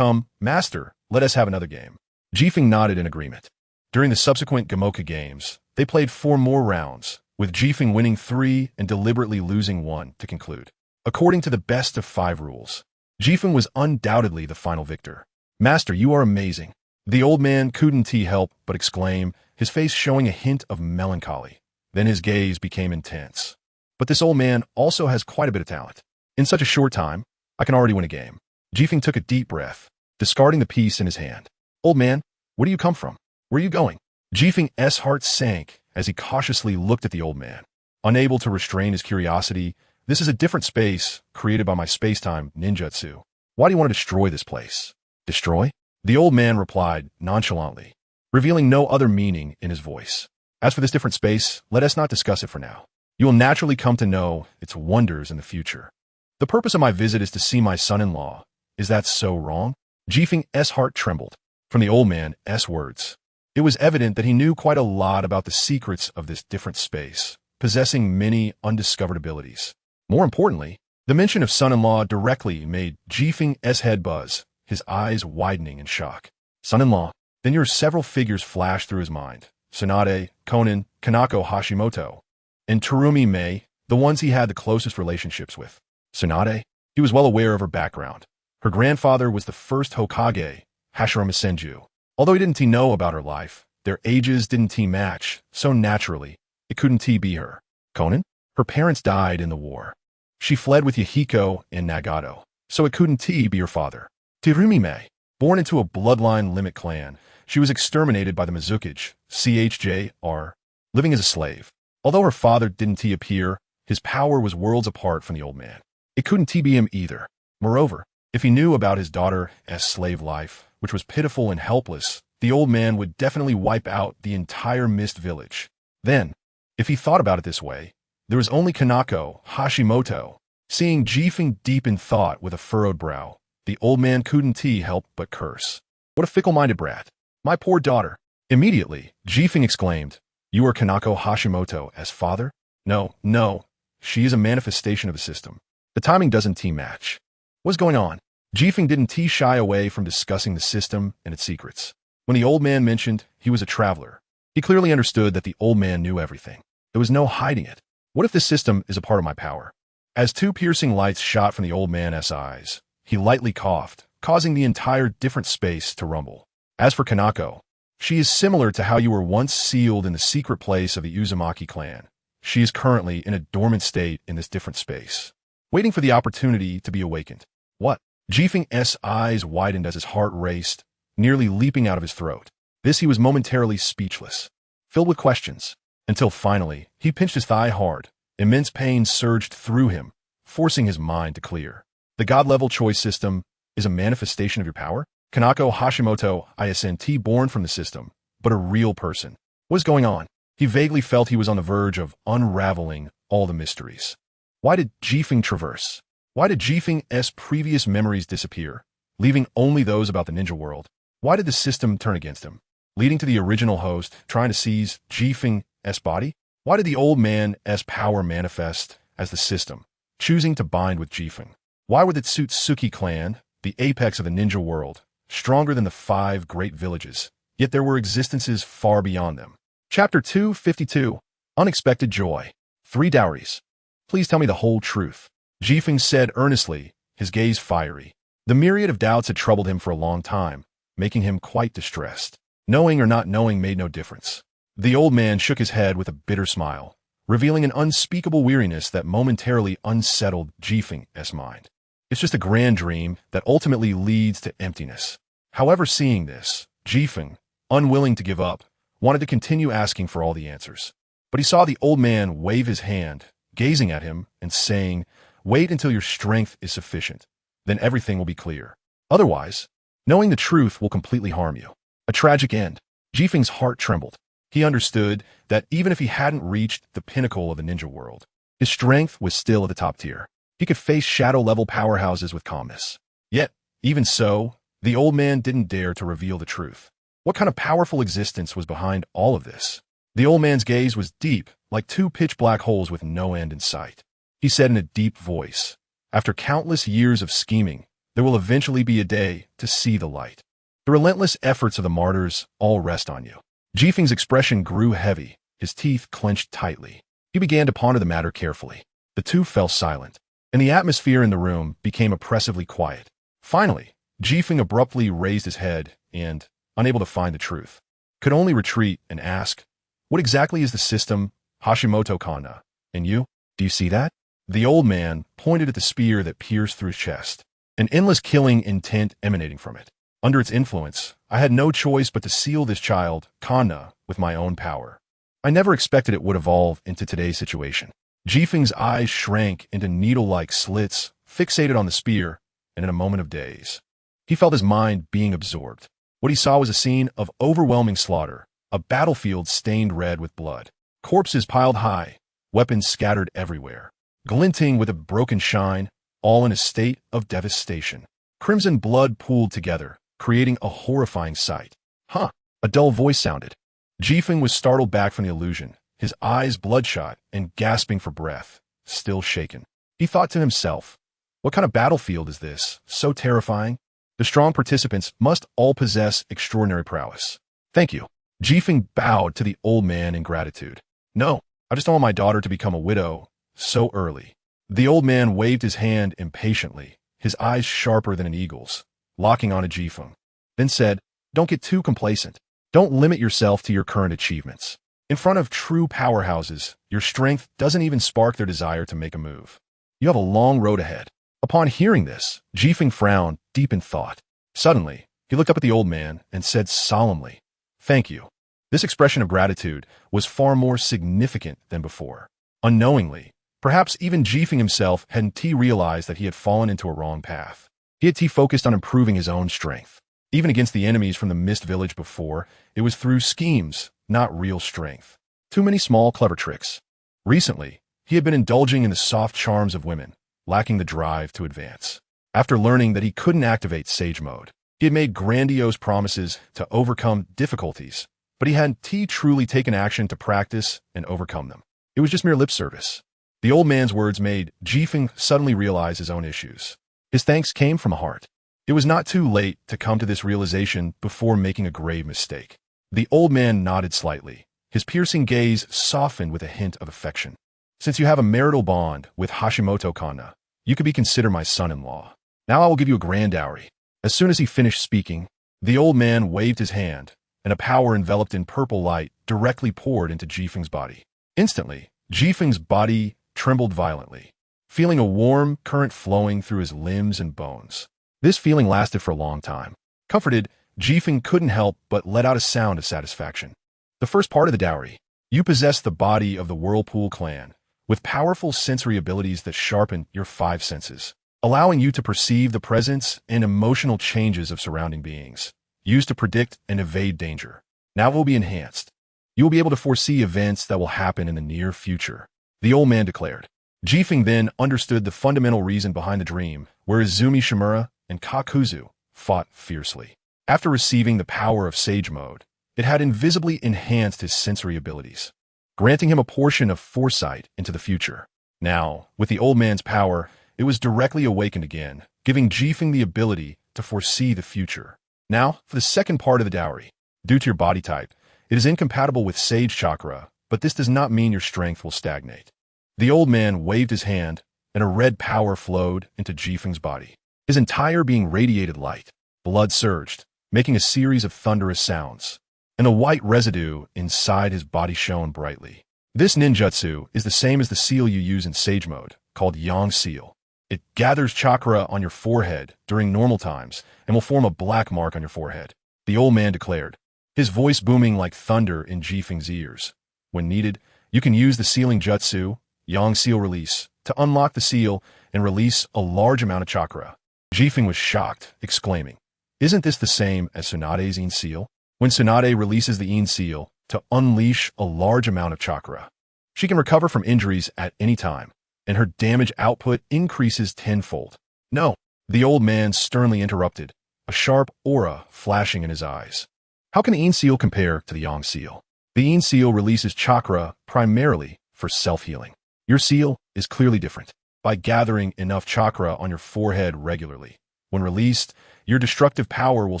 A: master, let us have another game. Jifeng nodded in agreement. During the subsequent Gamoku games, they played 4 more rounds, with Jifeng winning 3 and deliberately losing 1 to conclude. According to the best of 5 rules, Jifeng was undoubtedly the final victor. Master, you are amazing. The old man couldn't help but exclaim, his face showing a hint of melancholy. Then his gaze became intense. But this old man also has quite a bit of talent. In such a short time, I can already win a game. Jifeng took a deep breath, discarding the piece in his hand. Old man, where do you come from? Where are you going? Jifeng's heart sank as he cautiously looked at the old man. Unable to restrain his curiosity, this is a different space created by my space-time ninjutsu. Why do you want to destroy this place? Destroy? The old man replied nonchalantly, revealing no other meaning in his voice. As for this different space, let us not discuss it for now. You will naturally come to know its wonders in the future. The purpose of my visit is to see my son-in-law. Is that so wrong? Jifeng's heart trembled from the old man's words. It was evident that he knew quite a lot about the secrets of this different space, possessing many undiscovered abilities. More importantly, the mention of son-in-law directly made Jifeng's head buzz, his eyes widening in shock. Son-in-law? Then your several figures flashed through his mind. Tsunade, Konan, Kanako Hashimoto, and Terumi Mei, the ones he had the closest relationships with. Tsunade? He was well aware of her background. Her grandfather was the first Hokage, Hashirama Senju. Although he didn't know about her life, their ages didn't match, so naturally, it couldn't be her. Konan? Her parents died in the war. She fled with Yahiko and Nagato, so it couldn't be her father. Terumi Mei, born into a bloodline limit clan, she was exterminated by the Mizukage, CHJR, living as a slave. Although her father didn't appear, his power was worlds apart from the old man. It couldn't be him either. Moreover, if he knew about his daughter's slave life, which was pitiful and helpless, the old man would definitely wipe out the entire Mist Village. Then, if he thought about it this way, there was only Kanako Hashimoto. Seeing Jifeng deep in thought with a furrowed brow, the old man couldn't help but curse. What a fickle-minded brat. My poor daughter. Immediately, Jifeng exclaimed, You are Kanako Hashimoto as father? No. She is a manifestation of the system. The timing doesn't match. What's going on? Jifeng didn't shy away from discussing the system and its secrets. When the old man mentioned he was a traveler, he clearly understood that the old man knew everything. There was no hiding it. What if this system is a part of my power? As two piercing lights shot from the old man's eyes, he lightly coughed, causing the entire different space to rumble. As for Kanako, she is similar to how you were once sealed in the secret place of the Uzumaki clan. She is currently in a dormant state in this different space, waiting for the opportunity to be awakened. What? Jifeng's eyes widened as his heart raced, nearly leaping out of his throat. This he was momentarily speechless, filled with questions, until finally he pinched his thigh hard. Immense pain surged through him, forcing his mind to clear. The God-level choice system is a manifestation of your power? Kanako Hashimoto isn't born from the system, but a real person. What is going on? He vaguely felt he was on the verge of unraveling all the mysteries. Why did Jifeng traverse? Why did Jifeng's previous memories disappear, leaving only those about the ninja world? Why did the system turn against him, leading to the original host trying to seize Jifeng's body? Why did the old man's power manifest as the system, choosing to bind with Jifeng? Why were the Tsutsuki clan, the apex of the ninja world, stronger than the 5 great villages, yet there were existences far beyond them? Chapter 252, Unexpected Joy. 3 dowries. Please tell me the whole truth. Jifeng said earnestly, his gaze fiery. The myriad of doubts had troubled him for a long time, making him quite distressed. Knowing or not knowing made no difference. The old man shook his head with a bitter smile, revealing an unspeakable weariness that momentarily unsettled Jifeng's mind. It's just a grand dream that ultimately leads to emptiness. However, seeing this, Jifeng, unwilling to give up, wanted to continue asking for all the answers. But he saw the old man wave his hand, gazing at him and saying, Wait until your strength is sufficient. Then everything will be clear. Otherwise, knowing the truth will completely harm you. A tragic end. Jifeng's heart trembled. He understood that even if he hadn't reached the pinnacle of the ninja world, his strength was still at the top tier. He could face shadow-level powerhouses with calmness. Yet, even so, the old man didn't dare to reveal the truth. What kind of powerful existence was behind all of this? The old man's gaze was deep, like 2 pitch-black holes with no end in sight. He said in a deep voice, After countless years of scheming, there will eventually be a day to see the light. The relentless efforts of the martyrs all rest on you. Jifeng's expression grew heavy, his teeth clenched tightly. He began to ponder the matter carefully. The two fell silent, and the atmosphere in the room became oppressively quiet. Finally, Jifeng abruptly raised his head and, unable to find the truth, could only retreat and ask, What exactly is the system, Hashimoto Kana? And you? Do you see that? The old man pointed at the spear that pierced through his chest, an endless killing intent emanating from it. Under its influence, I had no choice but to seal this child, Kana, with my own power. I never expected it would evolve into today's situation. Jifeng's eyes shrank into needle-like slits, fixated on the spear, and in a moment of daze, he felt his mind being absorbed. What he saw was a scene of overwhelming slaughter, a battlefield stained red with blood. Corpses piled high, weapons scattered everywhere, glinting with a broken shine, all in a state of devastation. Crimson blood pooled together, creating a horrifying sight. Huh, a dull voice sounded. Jifeng was startled back from the illusion, his eyes bloodshot and gasping for breath, still shaken. He thought to himself, what kind of battlefield is this, so terrifying? The strong participants must all possess extraordinary prowess. Thank you. Jifeng bowed to the old man in gratitude. No, I just don't want my daughter to become a widow so early. The old man waved his hand impatiently, his eyes sharper than an eagle's, locking onto Jifeng, then said, don't get too complacent. Don't limit yourself to your current achievements. In front of true powerhouses, your strength doesn't even spark their desire to make a move. You have a long road ahead. Upon hearing this, Jifeng frowned, deep in thought. Suddenly, he looked up at the old man and said solemnly, thank you. This expression of gratitude was far more significant than before. Unknowingly, perhaps even Jifeng himself hadn't realized that he had fallen into a wrong path. He had focused on improving his own strength. Even against the enemies from the Mist Village before, it was through schemes, not real strength. Too many small, clever tricks. Recently, he had been indulging in the soft charms of women, lacking the drive to advance. After learning that he couldn't activate Sage Mode, he had made grandiose promises to overcome difficulties, but he hadn't truly taken action to practice and overcome them. It was just mere lip service. The old man's words made Jifeng suddenly realize his own issues. His thanks came from a heart. It was not too late to come to this realization before making a grave mistake. The old man nodded slightly, his piercing gaze softened with a hint of affection. Since you have a marital bond with Hashimoto Konan, you could be considered my son-in-law. Now I will give you a grand dowry. As soon as he finished speaking, the old man waved his hand, and a power enveloped in purple light directly poured into Jifeng's body. Instantly, Jifeng's body trembled violently, feeling a warm current flowing through his limbs and bones. This feeling lasted for a long time. Comforted, Jifeng couldn't help but let out a sound of satisfaction. The first part of the dowry. You possess the body of the Whirlpool clan, with powerful sensory abilities that sharpen your 5 senses, allowing you to perceive the presence and emotional changes of surrounding beings, used to predict and evade danger. Now it will be enhanced. You will be able to foresee events that will happen in the near future, the old man declared. Jifeng then understood the fundamental reason behind the dream, where Izumi Shimura and Kakuzu fought fiercely. After receiving the power of Sage Mode, it had invisibly enhanced his sensory abilities, granting him a portion of foresight into the future. Now, with the old man's power, it was directly awakened again, giving Jifeng the ability to foresee the future. Now, for the second part of the dowry. Due to your body type, it is incompatible with Sage Chakra, but this does not mean your strength will stagnate. The old man waved his hand, and a red power flowed into Jifeng's body. His entire being radiated light. Blood surged, making a series of thunderous sounds, and the white residue inside his body shone brightly. This ninjutsu is the same as the seal you use in Sage Mode, called Yang Seal. It gathers chakra on your forehead during normal times and will form a black mark on your forehead, the old man declared, his voice booming like thunder in Jifeng's ears. When needed, you can use the sealing jutsu, Yang Seal Release, to unlock the seal and release a large amount of chakra. Jifeng was shocked, exclaiming, isn't this the same as Tsunade's Yin Seal? When Tsunade releases the Yin Seal to unleash a large amount of chakra, she can recover from injuries at any time, and her damage output increases tenfold. No, the old man sternly interrupted, a sharp aura flashing in his eyes. How can the Yin Seal compare to the Yang Seal? The Yin Seal releases chakra primarily for self-healing. Your seal is clearly different. By gathering enough chakra on your forehead regularly, when released, your destructive power will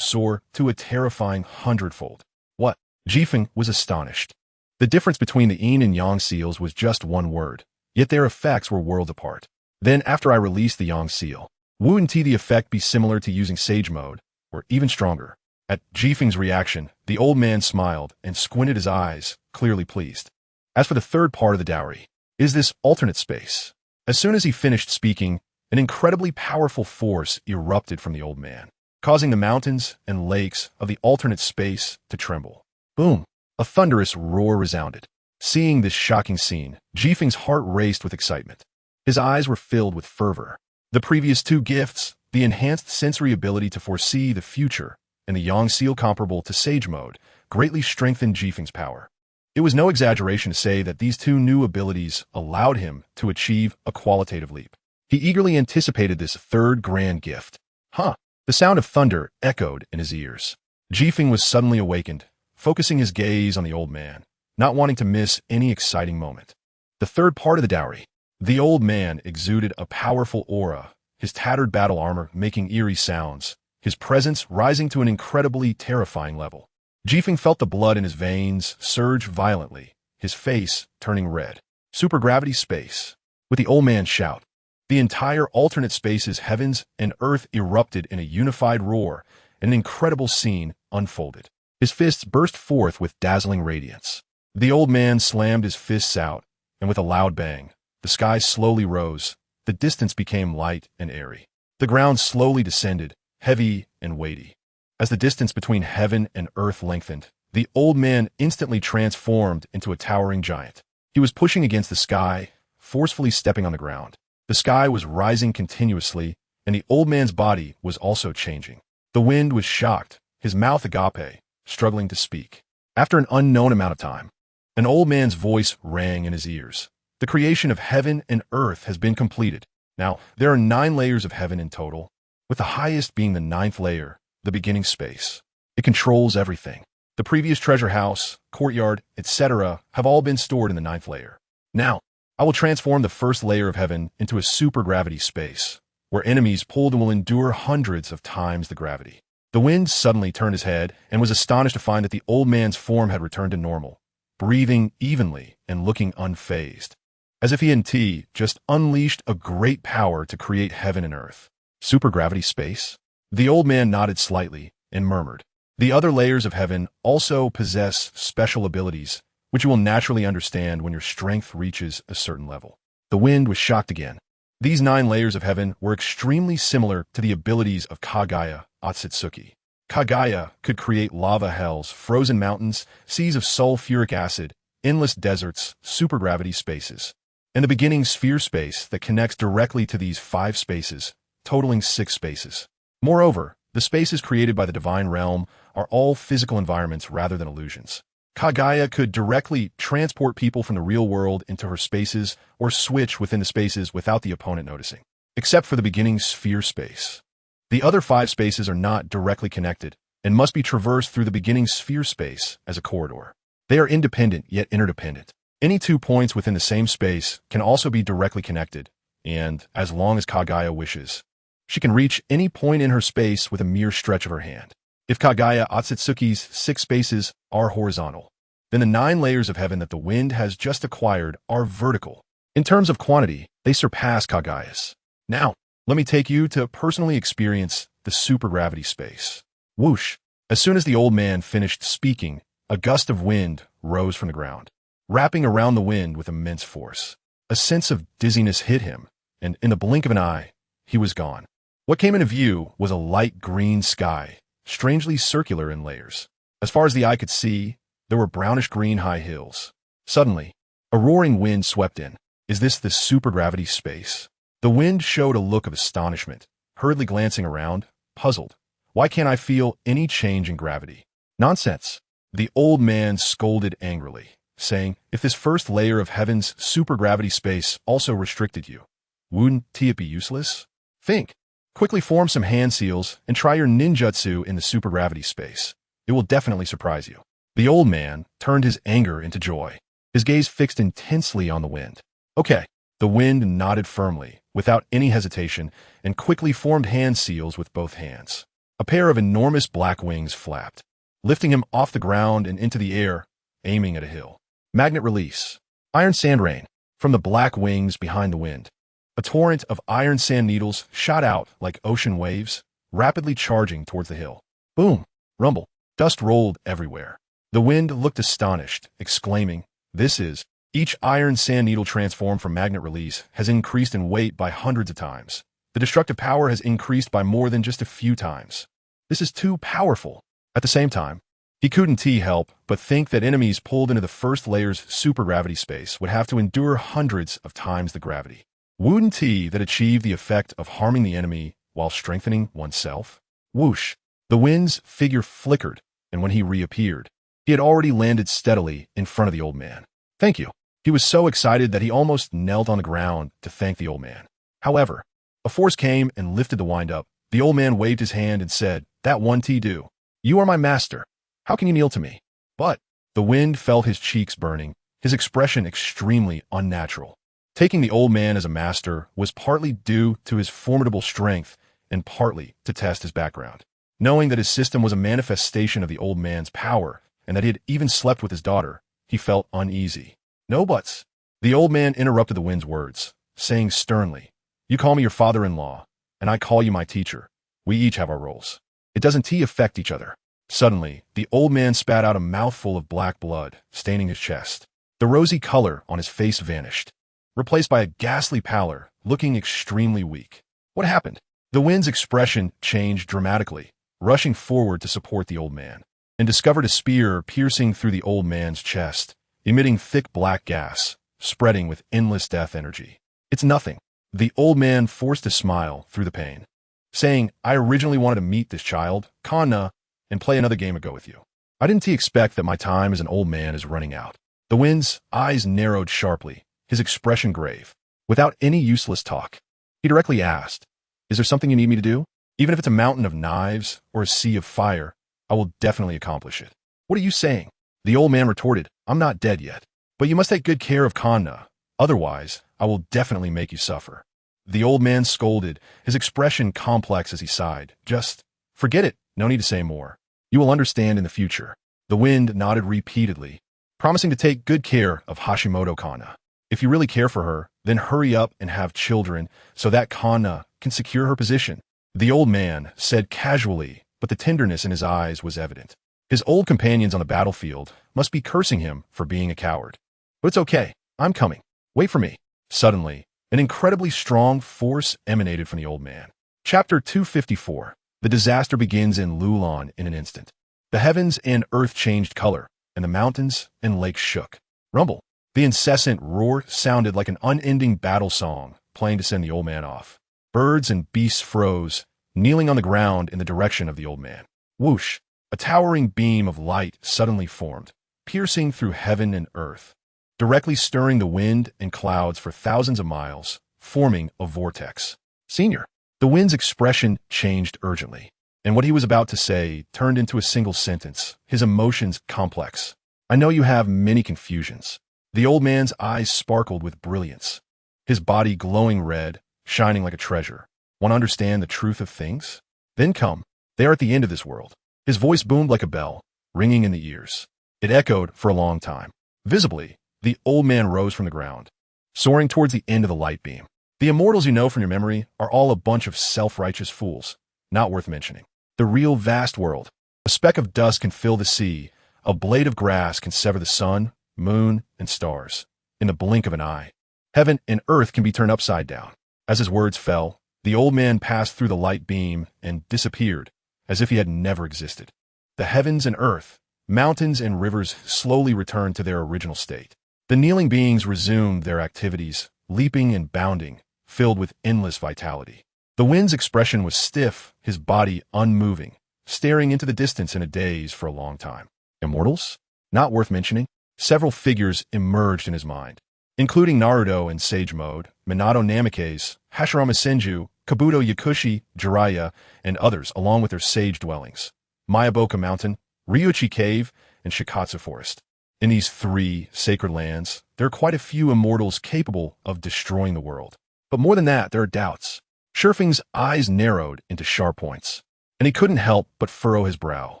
A: soar to a terrifying 100-fold. What? Jifeng was astonished. The difference between the Yin and Yang seals was just one word, yet their effects were worlds apart. Then, after I released the Yang seal, wouldn't the effect be similar to using Sage Mode, or even stronger? At Jifeng's reaction, the old man smiled and squinted his eyes, clearly pleased. As for the third part of the dowry, is this alternate space. As soon as he finished speaking, an incredibly powerful force erupted from the old man, causing the mountains and lakes of the alternate space to tremble. Boom! A thunderous roar resounded. Seeing this shocking scene, Jifeng's heart raced with excitement. His eyes were filled with fervor. The previous 2 gifts, the enhanced sensory ability to foresee the future, and the Yang Seal comparable to Sage Mode greatly strengthened Jifeng's power. It was no exaggeration to say that these two new abilities allowed him to achieve a qualitative leap. He eagerly anticipated this third grand gift. Huh! The sound of thunder echoed in his ears. Jifeng was suddenly awakened, focusing his gaze on the old man, not wanting to miss any exciting moment. The third part of the dowry. The old man exuded a powerful aura, his tattered battle armor making eerie sounds, his presence rising to an incredibly terrifying level. Jifeng felt the blood in his veins surge violently, his face turning red. Supergravity space. With the old man's shout, the entire alternate space's heavens and earth erupted in a unified roar, and an incredible scene unfolded. His fists burst forth with dazzling radiance. The old man slammed his fists out, and with a loud bang, the sky slowly rose, the distance became light and airy. The ground slowly descended, heavy and weighty. As the distance between heaven and earth lengthened, the old man instantly transformed into a towering giant. He was pushing against the sky, forcefully stepping on the ground. The sky was rising continuously, and the old man's body was also changing. The wind was shocked, his mouth agape, struggling to speak. After an unknown amount of time, an old man's voice rang in his ears. The creation of heaven and earth has been completed. Now, there are 9 layers of heaven in total, with the highest being the 9th layer, the beginning space. It controls everything. The previous treasure house, courtyard, etc. have all been stored in the 9th layer. Now, I will transform the first layer of heaven into a supergravity space, where enemies pulled will endure hundreds of times the gravity. The wind suddenly turned his head and was astonished to find that the old man's form had returned to normal, breathing evenly and looking unfazed, as if he and T just unleashed a great power to create heaven and earth. Supergravity space? The old man nodded slightly and murmured, "The other layers of heaven also possess special abilities, which you will naturally understand when your strength reaches a certain level." The wind was shocked again. These 9 layers of heaven were extremely similar to the abilities of Kagaya Otsutsuki. Kagaya could create lava hells, frozen mountains, seas of sulfuric acid, endless deserts, supergravity spaces, and the beginning sphere space that connects directly to these 5 spaces, totaling 6 spaces. Moreover, the spaces created by the divine realm are all physical environments rather than illusions. Kagaya could directly transport people from the real world into her spaces or switch within the spaces without the opponent noticing, except for the beginning sphere space. The other 5 spaces are not directly connected and must be traversed through the beginning sphere space as a corridor. They are independent yet interdependent. Any 2 points within the same space can also be directly connected, and, as long as Kagaya wishes, she can reach any point in her space with a mere stretch of her hand. If Kagaya Otsutsuki's 6 spaces are horizontal, then the 9 layers of heaven that the wind has just acquired are vertical. In terms of quantity, they surpass Kagaya's. Now, let me take you to personally experience the supergravity space. Whoosh! As soon as the old man finished speaking, a gust of wind rose from the ground, wrapping around the wind with immense force. A sense of dizziness hit him, and in the blink of an eye, he was gone. What came into view was a light green sky, strangely circular in layers. As far as the eye could see, there were brownish-green high hills. Suddenly, a roaring wind swept in. Is this the supergravity space? The wind showed a look of astonishment, hurriedly glancing around, puzzled. Why can't I feel any change in gravity? Nonsense! The old man scolded angrily, saying, if this first layer of heaven's supergravity space also restricted you, wouldn't it be useless? Think. Quickly form some hand seals and try your ninjutsu in the supergravity space. It will definitely surprise you. The old man turned his anger into joy, his gaze fixed intensely on the wind. Okay. The wind nodded firmly, without any hesitation, and quickly formed hand seals with both hands. A pair of enormous black wings flapped, lifting him off the ground and into the air, aiming at a hill. Magnet release. Iron sand rain. From the black wings behind the wind, a torrent of iron sand needles shot out like ocean waves, rapidly charging towards the hill. Boom! Rumble. Dust rolled everywhere. The wind looked astonished, exclaiming, "This is..." Each iron sand needle transformed from magnet release has increased in weight by hundreds of times. The destructive power has increased by more than just a few times. This is too powerful. At the same time, he couldn't help but think that enemies pulled into the first layer's supergravity space would have to endure hundreds of times the gravity. Wouldn't that achieve the effect of harming the enemy while strengthening oneself? Whoosh! The wind's figure flickered, and when he reappeared, he had already landed steadily in front of the old man. Thank you. He was so excited that he almost knelt on the ground to thank the old man. However, a force came and lifted the wind up. The old man waved his hand and said, "That one tea do. You are my master. How can you kneel to me?" But the wind felt his cheeks burning, his expression extremely unnatural. Taking the old man as a master was partly due to his formidable strength and partly to test his background. Knowing that his system was a manifestation of the old man's power and that he had even slept with his daughter, he felt uneasy. "No buts." The old man interrupted the wind's words, saying sternly, "You call me your father-in-law, and I call you my teacher. We each have our roles. It doesn't tea affect each other." Suddenly, the old man spat out a mouthful of black blood, staining his chest. The rosy color on his face vanished, replaced by a ghastly pallor, looking extremely weak. What happened? The wind's expression changed dramatically, rushing forward to support the old man, and discovered a spear piercing through the old man's chest, emitting thick black gas, spreading with endless death energy. "It's nothing." The old man forced a smile through the pain, saying, "I originally wanted to meet this child, Konan, and play another game of Go with you. I didn't expect that my time as an old man is running out." The wind's eyes narrowed sharply, his expression grave. Without any useless talk, he directly asked, "Is there something you need me to do? Even if it's a mountain of knives or a sea of fire, I will definitely accomplish it." "What are you saying?" The old man retorted, "I'm not dead yet, but you must take good care of Konan. Otherwise, I will definitely make you suffer." The old man scolded, his expression complex as he sighed. "Just forget it. No need to say more. You will understand in the future." The wind nodded repeatedly, promising to take good care of Hashimoto Konan. "If you really care for her, then hurry up and have children so that Konan can secure her position," the old man said casually, but the tenderness in his eyes was evident. His old companions on the battlefield must be cursing him for being a coward. "But it's okay. I'm coming. Wait for me." Suddenly, an incredibly strong force emanated from the old man. Chapter 254. The disaster begins in Lulon in an instant. The heavens and earth changed color, and the mountains and lakes shook. Rumble. The incessant roar sounded like an unending battle song, playing to send the old man off. Birds and beasts froze, kneeling on the ground in the direction of the old man. Whoosh! A towering beam of light suddenly formed, piercing through heaven and earth, directly stirring the wind and clouds for thousands of miles, forming a vortex. "Senior." The wind's expression changed urgently, and what he was about to say turned into a single sentence, his emotions complex. "I know you have many confusions." The old man's eyes sparkled with brilliance, his body glowing red, shining like a treasure. "Want to understand the truth of things? Then come. They are at the end of this world." His voice boomed like a bell, ringing in the ears. It echoed for a long time. Visibly, the old man rose from the ground, soaring towards the end of the light beam. "The immortals you know from your memory are all a bunch of self-righteous fools, not worth mentioning. The real vast world. A speck of dust can fill the sea, a blade of grass can sever the sun, moon, and stars, in the blink of an eye. Heaven and earth can be turned upside down." As his words fell, the old man passed through the light beam and disappeared, as if he had never existed. The heavens and earth, mountains and rivers slowly returned to their original state. The kneeling beings resumed their activities, leaping and bounding, filled with endless vitality. The wind's expression was stiff, his body unmoving, staring into the distance in a daze for a long time. Immortals? Not worth mentioning? Several figures emerged in his mind, including Naruto in Sage Mode, Minato Namikaze, Hashirama Senju, Kabuto Yakushi, Jiraiya, and others along with their sage dwellings, Mayaboka Mountain, Ryuchi Cave, and Shikatsu Forest. In these three sacred lands, there are quite a few immortals capable of destroying the world. But more than that, there are doubts. Shurfing's eyes narrowed into sharp points, and he couldn't help but furrow his brow.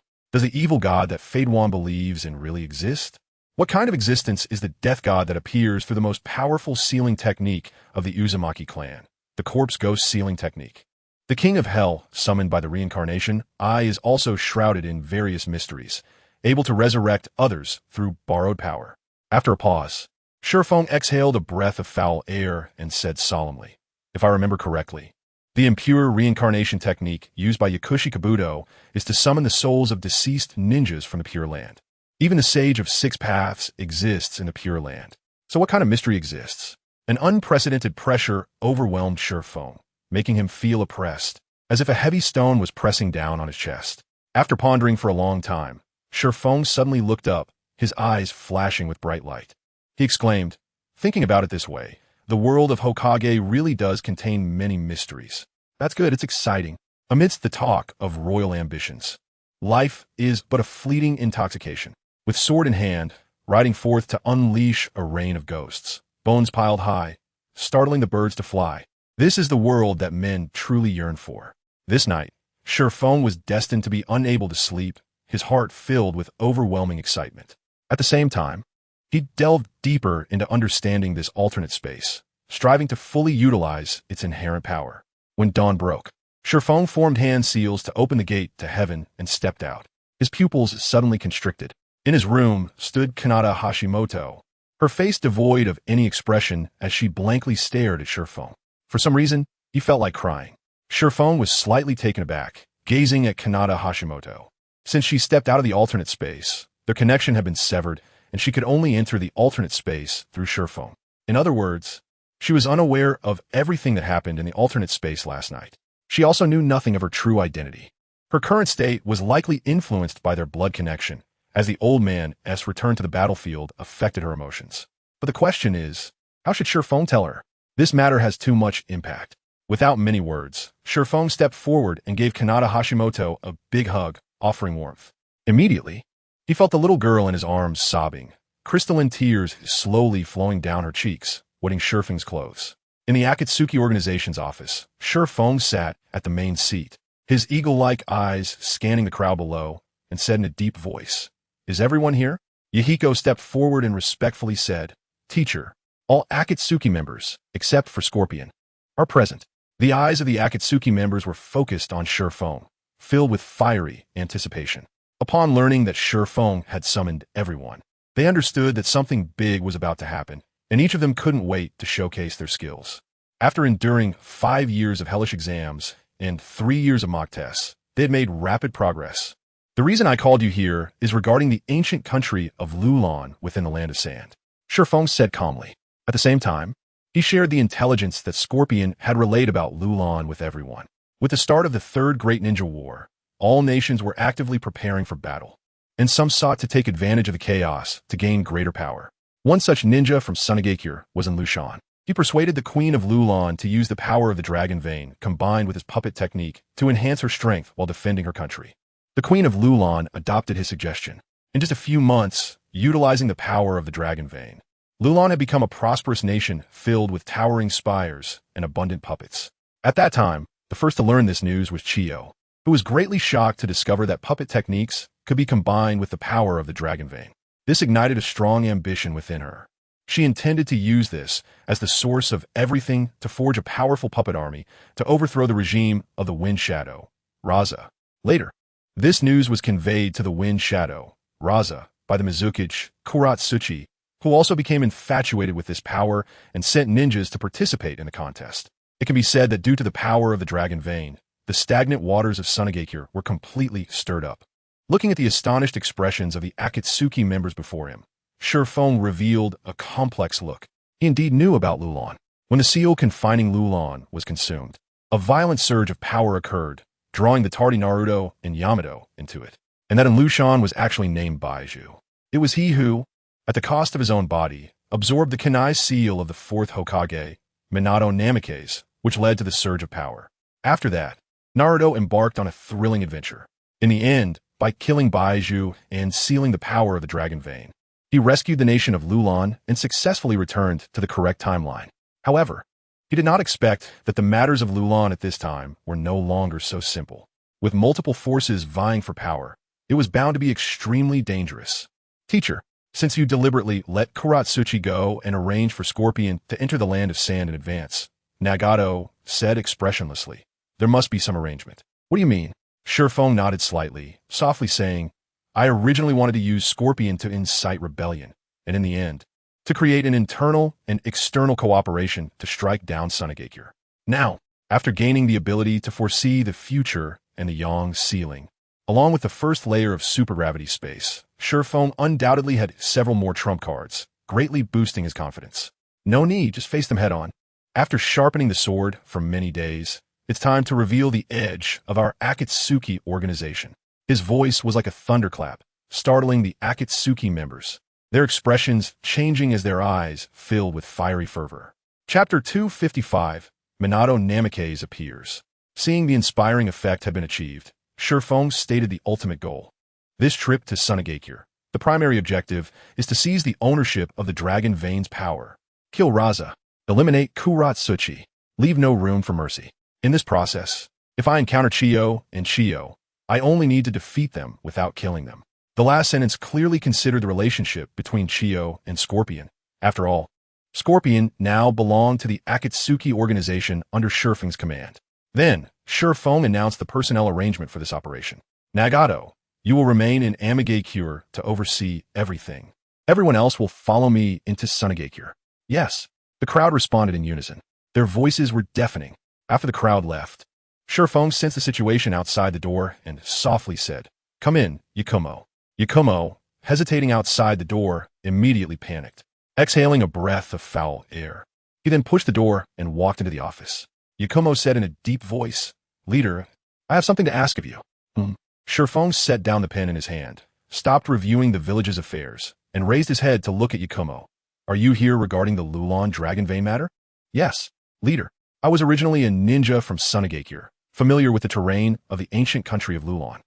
A: Does the evil god that Fadewan believes in really exist? What kind of existence is the death god that appears through the most powerful sealing technique of the Uzumaki clan, the corpse ghost sealing technique? The king of hell, summoned by the reincarnation, is also shrouded in various mysteries, able to resurrect others through borrowed power. After a pause, Shurfeng exhaled a breath of foul air and said solemnly, "If I remember correctly, the impure reincarnation technique used by Yakushi Kabuto is to summon the souls of deceased ninjas from the Pure Land. Even the Sage of Six Paths exists in the Pure Land. So what kind of mystery exists?" An unprecedented pressure overwhelmed Shurfeng, making him feel oppressed, as if a heavy stone was pressing down on his chest. After pondering for a long time, Shifeng suddenly looked up, his eyes flashing with bright light. He exclaimed, "Thinking about it this way, the world of Hokage really does contain many mysteries. That's good, it's exciting. Amidst the talk of royal ambitions, life is but a fleeting intoxication. With sword in hand, riding forth to unleash a rain of ghosts, bones piled high, startling the birds to fly. This is the world that men truly yearn for." This night, Shifeng was destined to be unable to sleep, his heart filled with overwhelming excitement. At the same time, he delved deeper into understanding this alternate space, striving to fully utilize its inherent power. When dawn broke, Shifeng formed hand seals to open the gate to heaven and stepped out. His pupils suddenly constricted. In his room stood Kanata Hashimoto, her face devoid of any expression as she blankly stared at Shifeng. For some reason, he felt like crying. Shifeng was slightly taken aback, gazing at Kanata Hashimoto. Since she stepped out of the alternate space, their connection had been severed, and she could only enter the alternate space through Shifeng. In other words, she was unaware of everything that happened in the alternate space last night. She also knew nothing of her true identity. Her current state was likely influenced by their blood connection, as the old man's return to the battlefield affected her emotions. But the question is, how should Shifeng tell her? This matter has too much impact. Without many words, Shifeng stepped forward and gave Kanata Hashimoto a big hug, offering warmth. Immediately, he felt the little girl in his arms sobbing, crystalline tears slowly flowing down her cheeks, wetting Shifeng's clothes. In the Akatsuki organization's office, Shifeng sat at the main seat, his eagle-like eyes scanning the crowd below, and said in a deep voice, "Is everyone here?" Yahiko stepped forward and respectfully said, "Teacher, all Akatsuki members, except for Scorpion, are present." The eyes of the Akatsuki members were focused on Shifeng, filled with fiery anticipation. Upon learning that Shifeng had summoned everyone, they understood that something big was about to happen, and each of them couldn't wait to showcase their skills. After enduring 5 years of hellish exams and 3 years of mock tests, they had made rapid progress. "The reason I called you here is regarding the ancient country of Lulan within the Land of Sand," Shifeng said calmly. At the same time, he shared the intelligence that Scorpion had relayed about Lulan with everyone. With the start of the Third Great Ninja War, all nations were actively preparing for battle, and some sought to take advantage of the chaos to gain greater power. One such ninja from Sunagakure was in Lushan. He persuaded the Queen of Lulan to use the power of the Dragon Vein combined with his puppet technique to enhance her strength while defending her country. The Queen of Lulan adopted his suggestion. In just a few months, utilizing the power of the Dragon Vein, Lulan had become a prosperous nation filled with towering spires and abundant puppets. At that time, the first to learn this news was Chiyo, who was greatly shocked to discover that puppet techniques could be combined with the power of the Dragon Vein. This ignited a strong ambition within her. She intended to use this as the source of everything to forge a powerful puppet army to overthrow the regime of the Wind Shadow, Raza. Later, this news was conveyed to the Wind Shadow, Raza, by the Mizukage Kuratsuchi, who also became infatuated with this power and sent ninjas to participate in the contest. It can be said that due to the power of the Dragon Vein, the stagnant waters of Sunagakure were completely stirred up. Looking at the astonished expressions of the Akatsuki members before him, Shifeng revealed a complex look. He indeed knew about Lulan. When the seal confining Lulan was consumed, a violent surge of power occurred, drawing the tardy Naruto and Yamato into it. And that in Lushan was actually named Baiju. It was he who, at the cost of his own body, absorbed the Kunai seal of the fourth Hokage, Minato Namikaze, which led to the surge of power. After that, Naruto embarked on a thrilling adventure. In the end, by killing Baiju and sealing the power of the Dragon Vein, he rescued the nation of Lulan and successfully returned to the correct timeline. However, he did not expect that the matters of Lulan at this time were no longer so simple. With multiple forces vying for power, it was bound to be extremely dangerous. "Teacher, since you deliberately let Kuratsuchi go and arrange for Scorpion to enter the Land of Sand in advance," Nagato said expressionlessly, "there must be some arrangement." "What do you mean?" Shifeng nodded slightly, softly saying, "I originally wanted to use Scorpion to incite rebellion, and in the end, to create an internal and external cooperation to strike down Sunagakure. Now, after gaining the ability to foresee the future and the Yang ceiling, along with the first layer of supergravity space, Shifeng undoubtedly had several more trump cards, greatly boosting his confidence. No need, just face them head on. After sharpening the sword for many days, it's time to reveal the edge of our Akatsuki organization." His voice was like a thunderclap, startling the Akatsuki members, their expressions changing as their eyes filled with fiery fervor. Chapter 255, Minato Namikaze appears. Seeing the inspiring effect had been achieved, Shifeng stated the ultimate goal. This trip to Sunagakure, the primary objective is to seize the ownership of the Dragon Vein's power. Kill Raza. Eliminate Kuratsuchi. Leave no room for mercy. In this process, if I encounter Chiyo and Chiyo, I only need to defeat them without killing them. The last sentence clearly considered the relationship between Chiyo and Scorpion. After all, Scorpion now belonged to the Akatsuki organization under Shifeng's command. Then, Shifeng announced the personnel arrangement for this operation. Nagato, you will remain in Amigakure to oversee everything. Everyone else will follow me into Sunagakure. Yes, the crowd responded in unison. Their voices were deafening. After the crowd left, Shifeng sensed the situation outside the door and softly said, "Come in, Yakumo." Yakumo, hesitating outside the door, immediately panicked, exhaling a breath of foul air. He then pushed the door and walked into the office. Yakumo said in a deep voice, "Leader, I have something to ask of you." Shifeng set down the pen in his hand, stopped reviewing the village's affairs, and raised his head to look at Yakumo. "Are you here regarding the Lulon Dragon Vein matter?" "Yes, leader. I was originally a ninja from Sunagakure, familiar with the terrain of the ancient country of Lulon.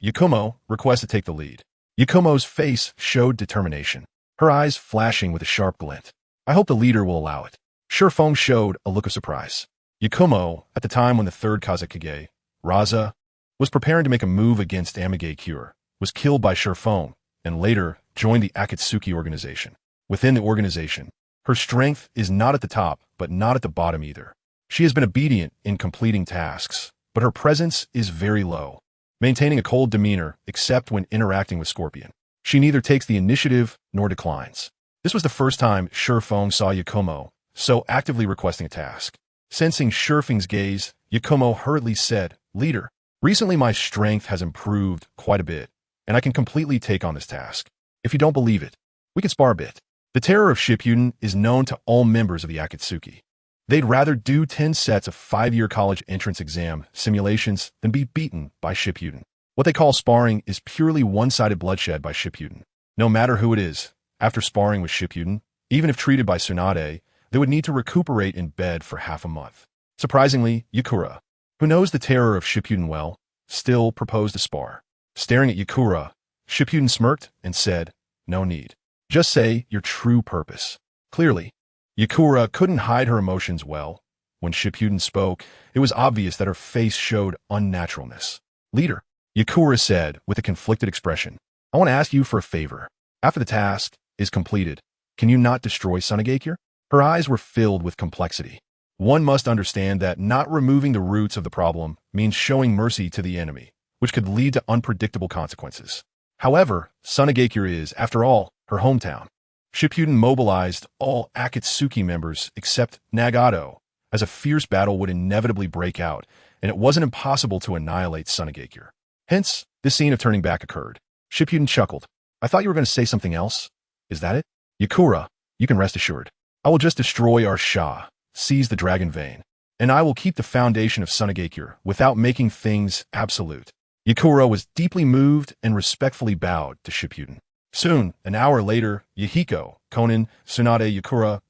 A: Yakumo, request to take the lead." Yakumo's face showed determination, her eyes flashing with a sharp glint. "I hope the leader will allow it." Shifeng showed a look of surprise. Yakumo, at the time when the third Kazekage, Raza, was preparing to make a move against Amigakure, was killed by Shifeng, and later joined the Akatsuki organization. Within the organization, her strength is not at the top, but not at the bottom either. She has been obedient in completing tasks, but her presence is very low, maintaining a cold demeanor except when interacting with Scorpion. She neither takes the initiative nor declines. This was the first time Shifeng saw Yakumo so actively requesting a task. Sensing Shifeng's gaze, Yakumo hurriedly said, "Leader, recently my strength has improved quite a bit, and I can completely take on this task. If you don't believe it, we can spar a bit." The terror of Shippuden is known to all members of the Akatsuki. They'd rather do 10 sets of 5-year college entrance exam simulations than be beaten by Shippuden. What they call sparring is purely one-sided bloodshed by Shippuden. No matter who it is, after sparring with Shippuden, even if treated by Tsunade, they would need to recuperate in bed for half a month. Surprisingly, Yakura, who knows the terror of Shippuden well, still proposed a spar. Staring at Yakura, Shippuden smirked and said, "No need. Just say your true purpose." Clearly, Yakura couldn't hide her emotions well. When Shippuden spoke, it was obvious that her face showed unnaturalness. "Leader," Yakura said with a conflicted expression, "I want to ask you for a favor. After the task is completed, can you not destroy Sunagakure?" Her eyes were filled with complexity. One must understand that not removing the roots of the problem means showing mercy to the enemy, which could lead to unpredictable consequences. However, Sunagakure is, after all, her hometown. Shippuden mobilized all Akatsuki members except Nagato, as a fierce battle would inevitably break out, and it wasn't impossible to annihilate Sunagakure. Hence, this scene of turning back occurred. Shippuden chuckled. "I thought you were going to say something else. Is that it?" "Yakura, you can rest assured. I will just destroy our Shah, seize the Dragon Vein, and I will keep the foundation of Sunagakure without making things absolute." Yakura was deeply moved and respectfully bowed to Shippuden. Soon, an hour later, Yahiko, Konan, Tsunade, Yakura,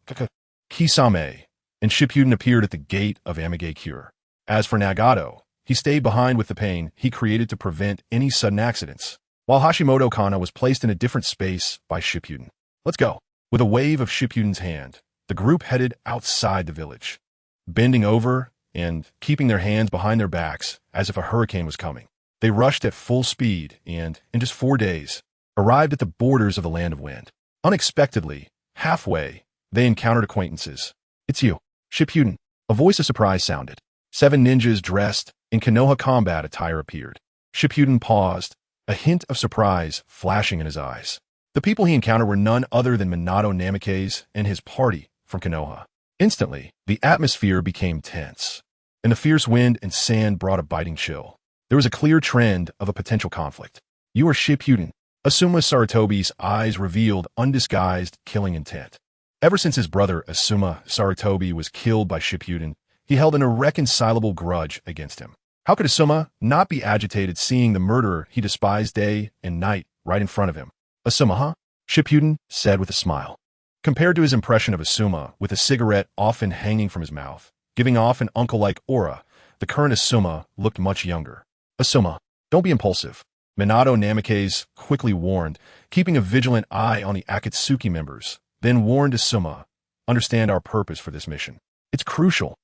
A: Kisame, and Shippuden appeared at the gate of Amigakure. As for Nagato, he stayed behind with the pain he created to prevent any sudden accidents, while Hashimoto Kana was placed in a different space by Shippuden. "Let's go." With a wave of Shippuden's hand, the group headed outside the village, bending over and keeping their hands behind their backs as if a hurricane was coming. They rushed at full speed and, in just 4 days, arrived at the borders of the Land of Wind. Unexpectedly, halfway, they encountered acquaintances. "It's you, Shippuden." A voice of surprise sounded. 7 ninjas dressed in Konoha combat attire appeared. Shippuden paused, a hint of surprise flashing in his eyes. The people he encountered were none other than Minato Namikaze and his party from Konoha. Instantly, the atmosphere became tense, and the fierce wind and sand brought a biting chill. There was a clear trend of a potential conflict. "You are Shippuden." Asuma Sarutobi's eyes revealed undisguised killing intent. Ever since his brother Asuma Sarutobi was killed by Shippuden, he held an irreconcilable grudge against him. How could Asuma not be agitated seeing the murderer he despised day and night right in front of him? Asuma, huh? Shippuden said with a smile. Compared to his impression of Asuma, with a cigarette often hanging from his mouth, giving off an uncle-like aura, the current Asuma looked much younger. Asuma, don't be impulsive. Minato Namikaze quickly warned, keeping a vigilant eye on the Akatsuki members, then warned Asuma, understand our purpose for this mission. It's crucial.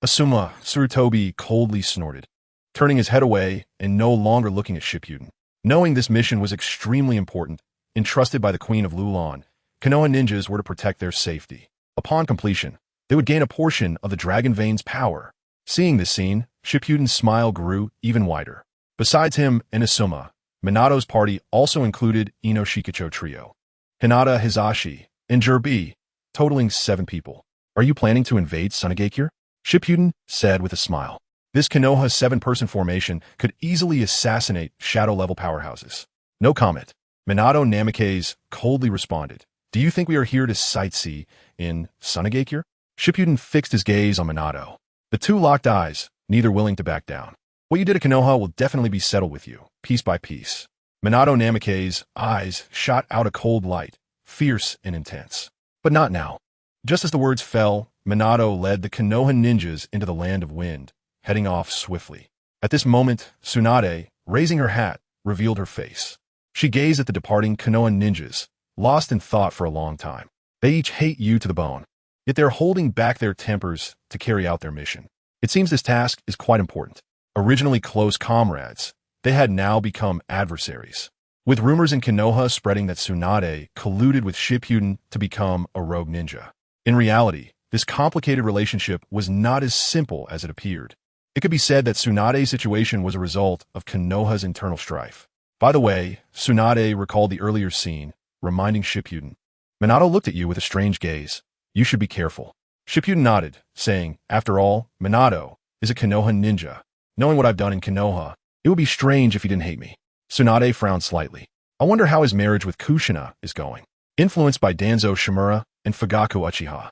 A: Asuma Tsurutobi coldly snorted, turning his head away and no longer looking at Shippuden. Knowing this mission was extremely important, entrusted by the Queen of Lulan, Konoha ninjas were to protect their safety. Upon completion, they would gain a portion of the Dragon Vein's power. Seeing this scene, Shippuden's smile grew even wider. Besides him and Asuma, Minato's party also included Ino Shikacho Trio, Hinata Hizashi, and Jirbi, totaling 7 people. Are you planning to invade Sunagakure? Shippuden said with a smile. This Konoha 7-person formation could easily assassinate shadow-level powerhouses. No comment. Minato Namikaze coldly responded. Do you think we are here to sightsee in Sunagakure? Shippuden fixed his gaze on Minato. The two locked eyes, neither willing to back down. What you did at Konoha will definitely be settled with you, piece by piece. Minato Namikaze's eyes shot out a cold light, fierce and intense. But not now. Just as the words fell, Minato led the Konoha ninjas into the land of wind, heading off swiftly. At this moment, Tsunade, raising her hat, revealed her face. She gazed at the departing Konoha ninjas, lost in thought for a long time. They each hate you to the bone, yet they're holding back their tempers to carry out their mission. It seems this task is quite important. Originally close comrades, they had now become adversaries. With rumors in Konoha spreading that Tsunade colluded with Shippuden to become a rogue ninja. In reality, this complicated relationship was not as simple as it appeared. It could be said that Tsunade's situation was a result of Konoha's internal strife. By the way, Tsunade recalled the earlier scene, reminding Shippuden. Minato looked at you with a strange gaze. You should be careful. Shippuden nodded, saying, after all, Minato is a Konoha ninja. Knowing what I've done in Konoha, it would be strange if he didn't hate me. Tsunade frowned slightly. I wonder how his marriage with Kushina is going. Influenced by Danzo Shimura and Fugaku Uchiha,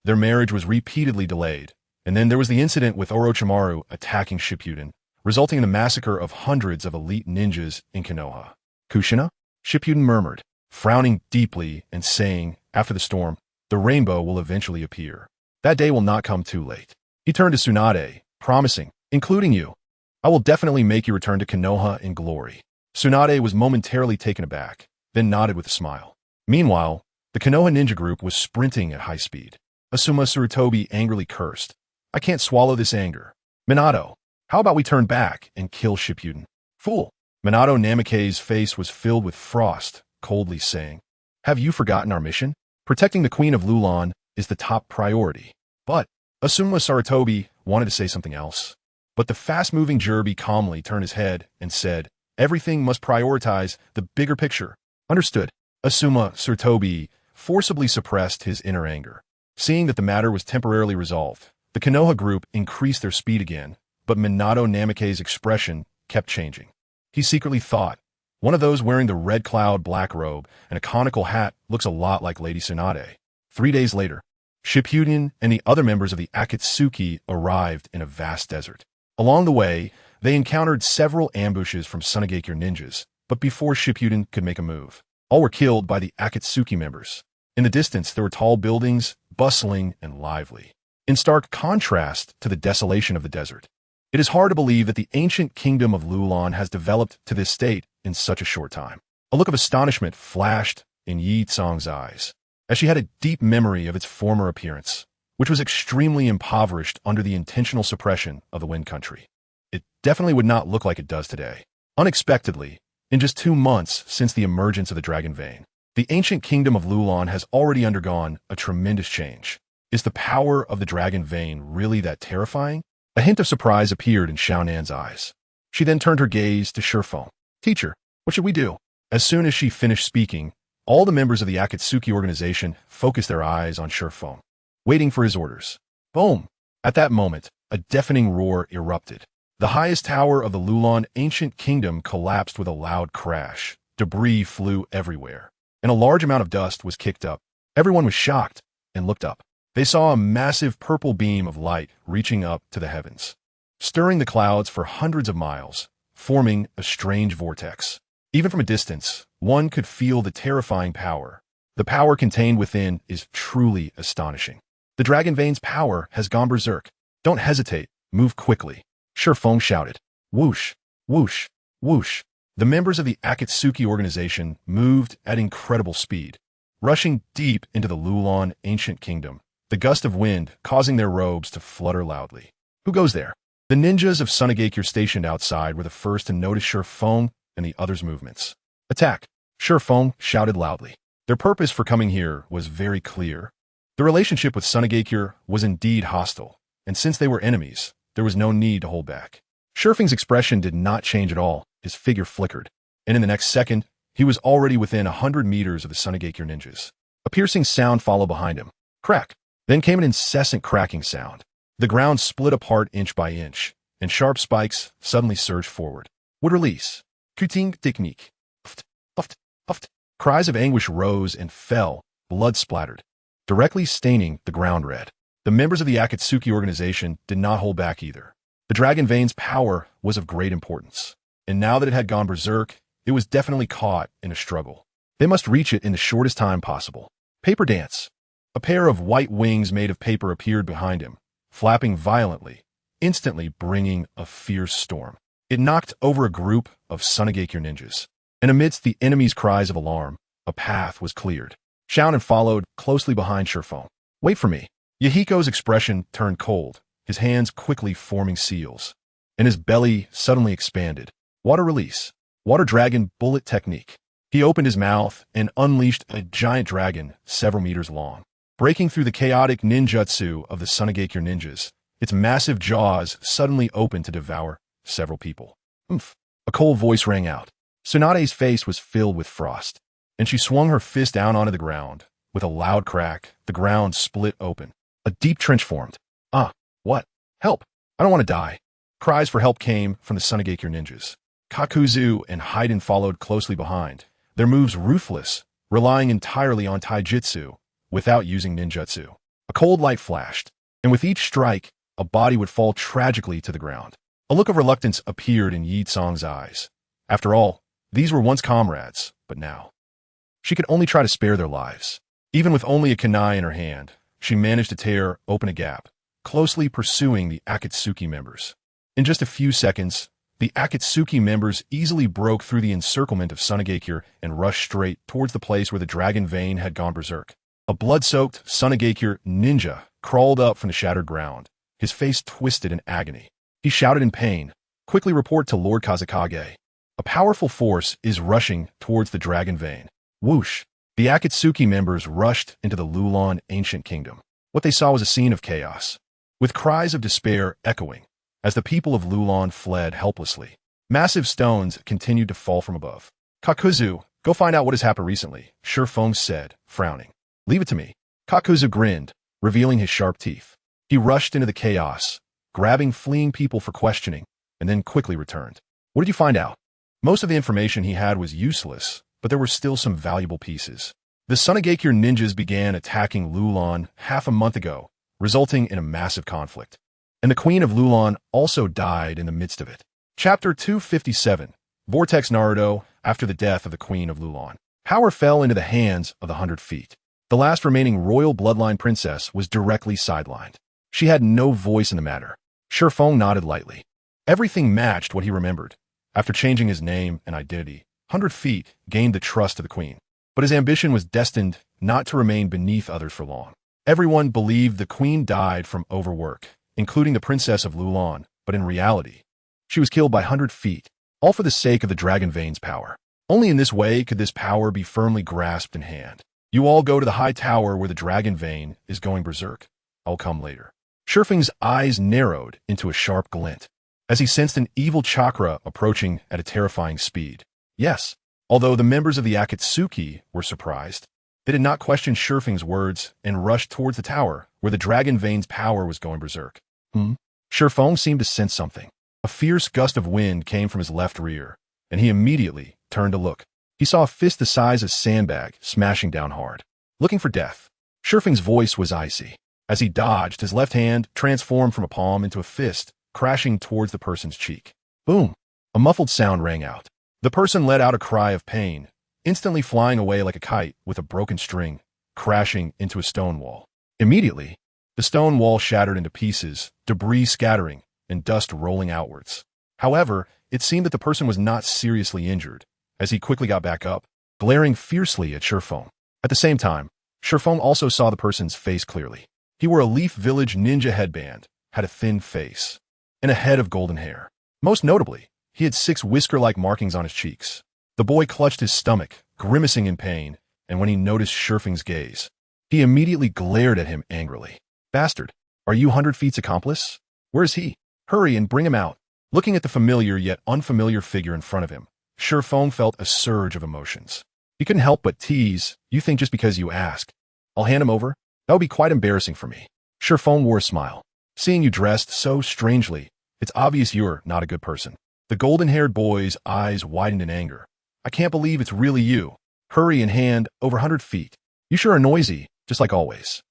A: their marriage was repeatedly delayed, and then there was the incident with Orochimaru attacking Shippuden, resulting in the massacre of hundreds of elite ninjas in Konoha. Kushina? Shippuden murmured, frowning deeply and saying, after the storm, the rainbow will eventually appear. That day will not come too late. He turned to Tsunade, promising, including you, I will definitely make you return to Konoha in glory. Tsunade was momentarily taken aback, then nodded with a smile. Meanwhile, the Konoha ninja group was sprinting at high speed. Asuma Tsurutobi angrily cursed. I can't swallow this anger. Minato, how about we turn back and kill Shippuden? Fool! Minato Namikaze's face was filled with frost, coldly saying, have you forgotten our mission? Protecting the Queen of Lulan is the top priority. But Asuma Tsurutobi wanted to say something else. But the fast-moving Jirbi calmly turned his head and said, everything must prioritize the bigger picture. Understood. Asuma Tsurutobi forcibly suppressed his inner anger. Seeing that the matter was temporarily resolved, the Konoha group increased their speed again, but Minato Namikaze's expression kept changing. He secretly thought, one of those wearing the red cloud black robe and a conical hat looks a lot like Lady Tsunade. 3 days later, Shippuden and the other members of the Akatsuki arrived in a vast desert. Along the way, they encountered several ambushes from Sunagakure ninjas, but before Shippuden could make a move, all were killed by the Akatsuki members. In the distance, there were tall buildings, bustling and lively, in stark contrast to the desolation of the desert. It is hard to believe that the ancient kingdom of Lulan has developed to this state in such a short time. A look of astonishment flashed in Yi Tsong's eyes, as she had a deep memory of its former appearance, which was extremely impoverished under the intentional suppression of the Wind Country. It definitely would not look like it does today. Unexpectedly, in just 2 months since the emergence of the Dragon Vein, the ancient kingdom of Lulan has already undergone a tremendous change. Is the power of the Dragon Vein really that terrifying? A hint of surprise appeared in Xiaonan's eyes. She then turned her gaze to Shifeng. Teacher, what should we do? As soon as she finished speaking, all the members of the Akatsuki organization focused their eyes on Shifeng, waiting for his orders. Boom! At that moment, a deafening roar erupted. The highest tower of the Lulan ancient kingdom collapsed with a loud crash. Debris flew everywhere, and a large amount of dust was kicked up. Everyone was shocked and looked up. They saw a massive purple beam of light reaching up to the heavens. stirring the clouds for hundreds of miles, forming a strange vortex. Even from a distance, one could feel the terrifying power. The power contained within is truly astonishing. The dragon vein's power has gone berserk. Don't hesitate, move quickly. Shifeng shouted. Whoosh, whoosh, whoosh. The members of the Akatsuki organization moved at incredible speed, rushing deep into the Lulan ancient kingdom, the gust of wind causing their robes to flutter loudly. Who goes there? The ninjas of Sunagakure stationed outside were the first to notice Shifeng and the others' movements. Attack! Shifeng shouted loudly. Their purpose for coming here was very clear. The relationship with Sunagakure was indeed hostile, and since they were enemies, there was no need to hold back. Shifeng's expression did not change at all. His figure flickered, and in the next second, he was already within 100 meters of the Sunagakure ninjas. A piercing sound followed behind him. Crack! Then came an incessant cracking sound. The ground split apart inch by inch, and sharp spikes suddenly surged forward. Would release. Cutting technique. Puft, puft, puft. Cries of anguish rose and fell, blood splattered, directly staining the ground red. The members of the Akatsuki organization did not hold back either. The dragon vein's power was of great importance, and now that it had gone berserk, it was definitely caught in a struggle. They must reach it in the shortest time possible. Paper dance. A pair of white wings made of paper appeared behind him, flapping violently, instantly bringing a fierce storm. It knocked over a group of Sunagakure ninjas, and amidst the enemy's cries of alarm, a path was cleared. Xiaonan followed closely behind Shifeng. Wait for me. Yahiko's expression turned cold, his hands quickly forming seals, and his belly suddenly expanded. Water release. Water dragon bullet technique. He opened his mouth and unleashed a giant dragon several meters long. Breaking through the chaotic ninjutsu of the Sunagakure ninjas, its massive jaws suddenly opened to devour several people. Oomph! A cold voice rang out. Tsunade's face was filled with frost, and she swung her fist down onto the ground. With a loud crack, the ground split open. A deep trench formed. Ah, what? Help! I don't want to die. Cries for help came from the Sunagakure ninjas. Kakuzu and Haiden followed closely behind, their moves ruthless, relying entirely on taijutsu, without using ninjutsu. A cold light flashed, and with each strike, a body would fall tragically to the ground. A look of reluctance appeared in Yi Tsong's eyes. After all, these were once comrades, but now she could only try to spare their lives. Even with only a kunai in her hand, she managed to tear open a gap, closely pursuing the Akatsuki members. In just a few seconds, the Akatsuki members easily broke through the encirclement of Sunagakure and rushed straight towards the place where the dragon vein had gone berserk. A blood-soaked Sunagakure ninja crawled up from the shattered ground, his face twisted in agony. He shouted in pain, "Quickly report to Lord Kazakage. A powerful force is rushing towards the dragon vein." Whoosh! The Akatsuki members rushed into the Lulan ancient kingdom. What they saw was a scene of chaos, with cries of despair echoing as the people of Lulan fled helplessly. Massive stones continued to fall from above. Kakuzu, go find out what has happened recently, Shifeng said, frowning. Leave it to me. Kakuzu grinned, revealing his sharp teeth. He rushed into the chaos, grabbing fleeing people for questioning, and then quickly returned. What did you find out? Most of the information he had was useless, but there were still some valuable pieces. The Sunagakure ninjas began attacking Lulan half a month ago, resulting in a massive conflict. And the Queen of Lulan also died in the midst of it. Chapter 257, Vortex Naruto, after the death of the Queen of Lulan. Power fell into the hands of the 100 Feet. The last remaining royal bloodline princess was directly sidelined. She had no voice in the matter. Shifeng nodded lightly. Everything matched what he remembered. After changing his name and identity, 100 Feet gained the trust of the queen. But his ambition was destined not to remain beneath others for long. Everyone believed the queen died from overwork, including the princess of Lulan, but in reality, she was killed by 100 Feet, all for the sake of the dragon vein's power. Only in this way could this power be firmly grasped in hand. You all go to the high tower where the dragon vein is going berserk. I'll come later. Shifeng's eyes narrowed into a sharp glint, as he sensed an evil chakra approaching at a terrifying speed. Yes, although the members of the Akatsuki were surprised, they did not question Shifeng's words and rushed towards the tower where the dragon vein's power was going berserk. Shifeng seemed to sense something. A fierce gust of wind came from his left rear, and he immediately turned to look. He saw a fist the size of a sandbag smashing down hard, looking for death. Shifeng's voice was icy. As he dodged, his left hand transformed from a palm into a fist, crashing towards the person's cheek. Boom! A muffled sound rang out. The person let out a cry of pain, instantly flying away like a kite with a broken string, crashing into a stone wall. Immediately, the stone wall shattered into pieces, debris scattering, and dust rolling outwards. However, it seemed that the person was not seriously injured, as he quickly got back up, glaring fiercely at Shifeng. At the same time, Shifeng also saw the person's face clearly. He wore a Leaf Village ninja headband, had a thin face, and a head of golden hair. Most notably, he had 6 whisker-like markings on his cheeks. The boy clutched his stomach, grimacing in pain, and when he noticed Shifeng's gaze, he immediately glared at him angrily. Bastard, are you 100 Feet's accomplice? Where is he? Hurry and bring him out. Looking at the familiar yet unfamiliar figure in front of him, Shifeng felt a surge of emotions. He couldn't help but tease, you think just because you ask, I'll hand him over? That would be quite embarrassing for me. Shifeng wore a smile. Seeing you dressed so strangely, it's obvious you're not a good person. The golden-haired boy's eyes widened in anger. I can't believe it's really you. Hurry and hand over 100 feet. You sure are noisy, just like always.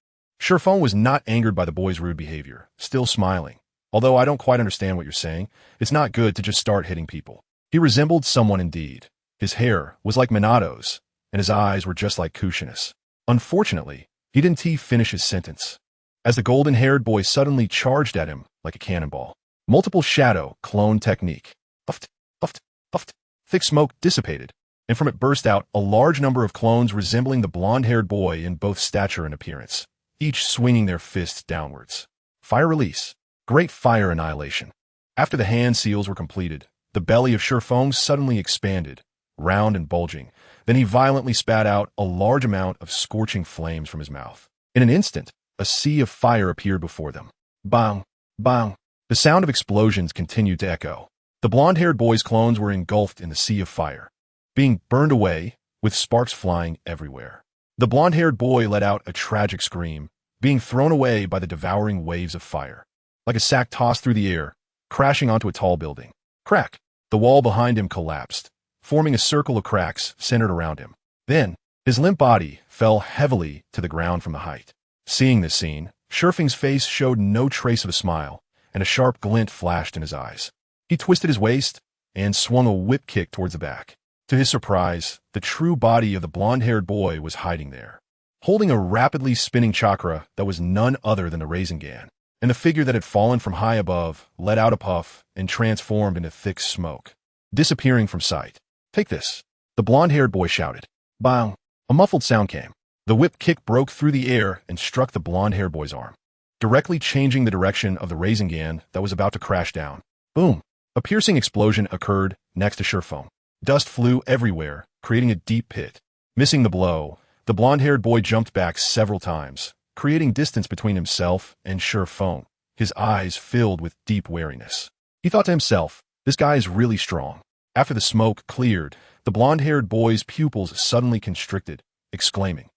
A: Shifeng was not angered by the boy's rude behavior, still smiling. Although I don't quite understand what you're saying, it's not good to just start hitting people. He resembled someone indeed. His hair was like Minato's, and his eyes were just like Kushina's. Unfortunately, he didn't finish his sentence, as the golden-haired boy suddenly charged at him like a cannonball. Multiple shadow clone technique. Puffed, puffed, puffed. Thick smoke dissipated, and from it burst out a large number of clones resembling the blonde-haired boy in both stature and appearance, each swinging their fists downwards. Fire release. Great fire annihilation. After the hand seals were completed, the belly of Shifeng suddenly expanded, round and bulging. Then he violently spat out a large amount of scorching flames from his mouth. In an instant, a sea of fire appeared before them. Bang! Bang! The sound of explosions continued to echo. The blonde-haired boy's clones were engulfed in the sea of fire, being burned away, with sparks flying everywhere. The blonde-haired boy let out a tragic scream, being thrown away by the devouring waves of fire. Like a sack tossed through the air, crashing onto a tall building. Crack! The wall behind him collapsed, forming a circle of cracks centered around him. Then, his limp body fell heavily to the ground from the height. Seeing this scene, Shifeng's face showed no trace of a smile, and a sharp glint flashed in his eyes. He twisted his waist and swung a whip kick towards the back. To his surprise, the true body of the blonde-haired boy was hiding there, holding a rapidly spinning chakra that was none other than the Rasengan. And the figure that had fallen from high above let out a puff and transformed into thick smoke, disappearing from sight. Take this, the blonde-haired boy shouted. Bang! A muffled sound came. The whip kick broke through the air and struck the blonde-haired boy's arm, directly changing the direction of the Rasengan that was about to crash down. Boom! A piercing explosion occurred next to Shifeng. Dust flew everywhere, creating a deep pit. Missing the blow, the blonde-haired boy jumped back several times, creating distance between himself and Shifeng, his eyes filled with deep wariness. He thought to himself, this guy is really strong. After the smoke cleared, the blonde-haired boy's pupils suddenly constricted, exclaiming,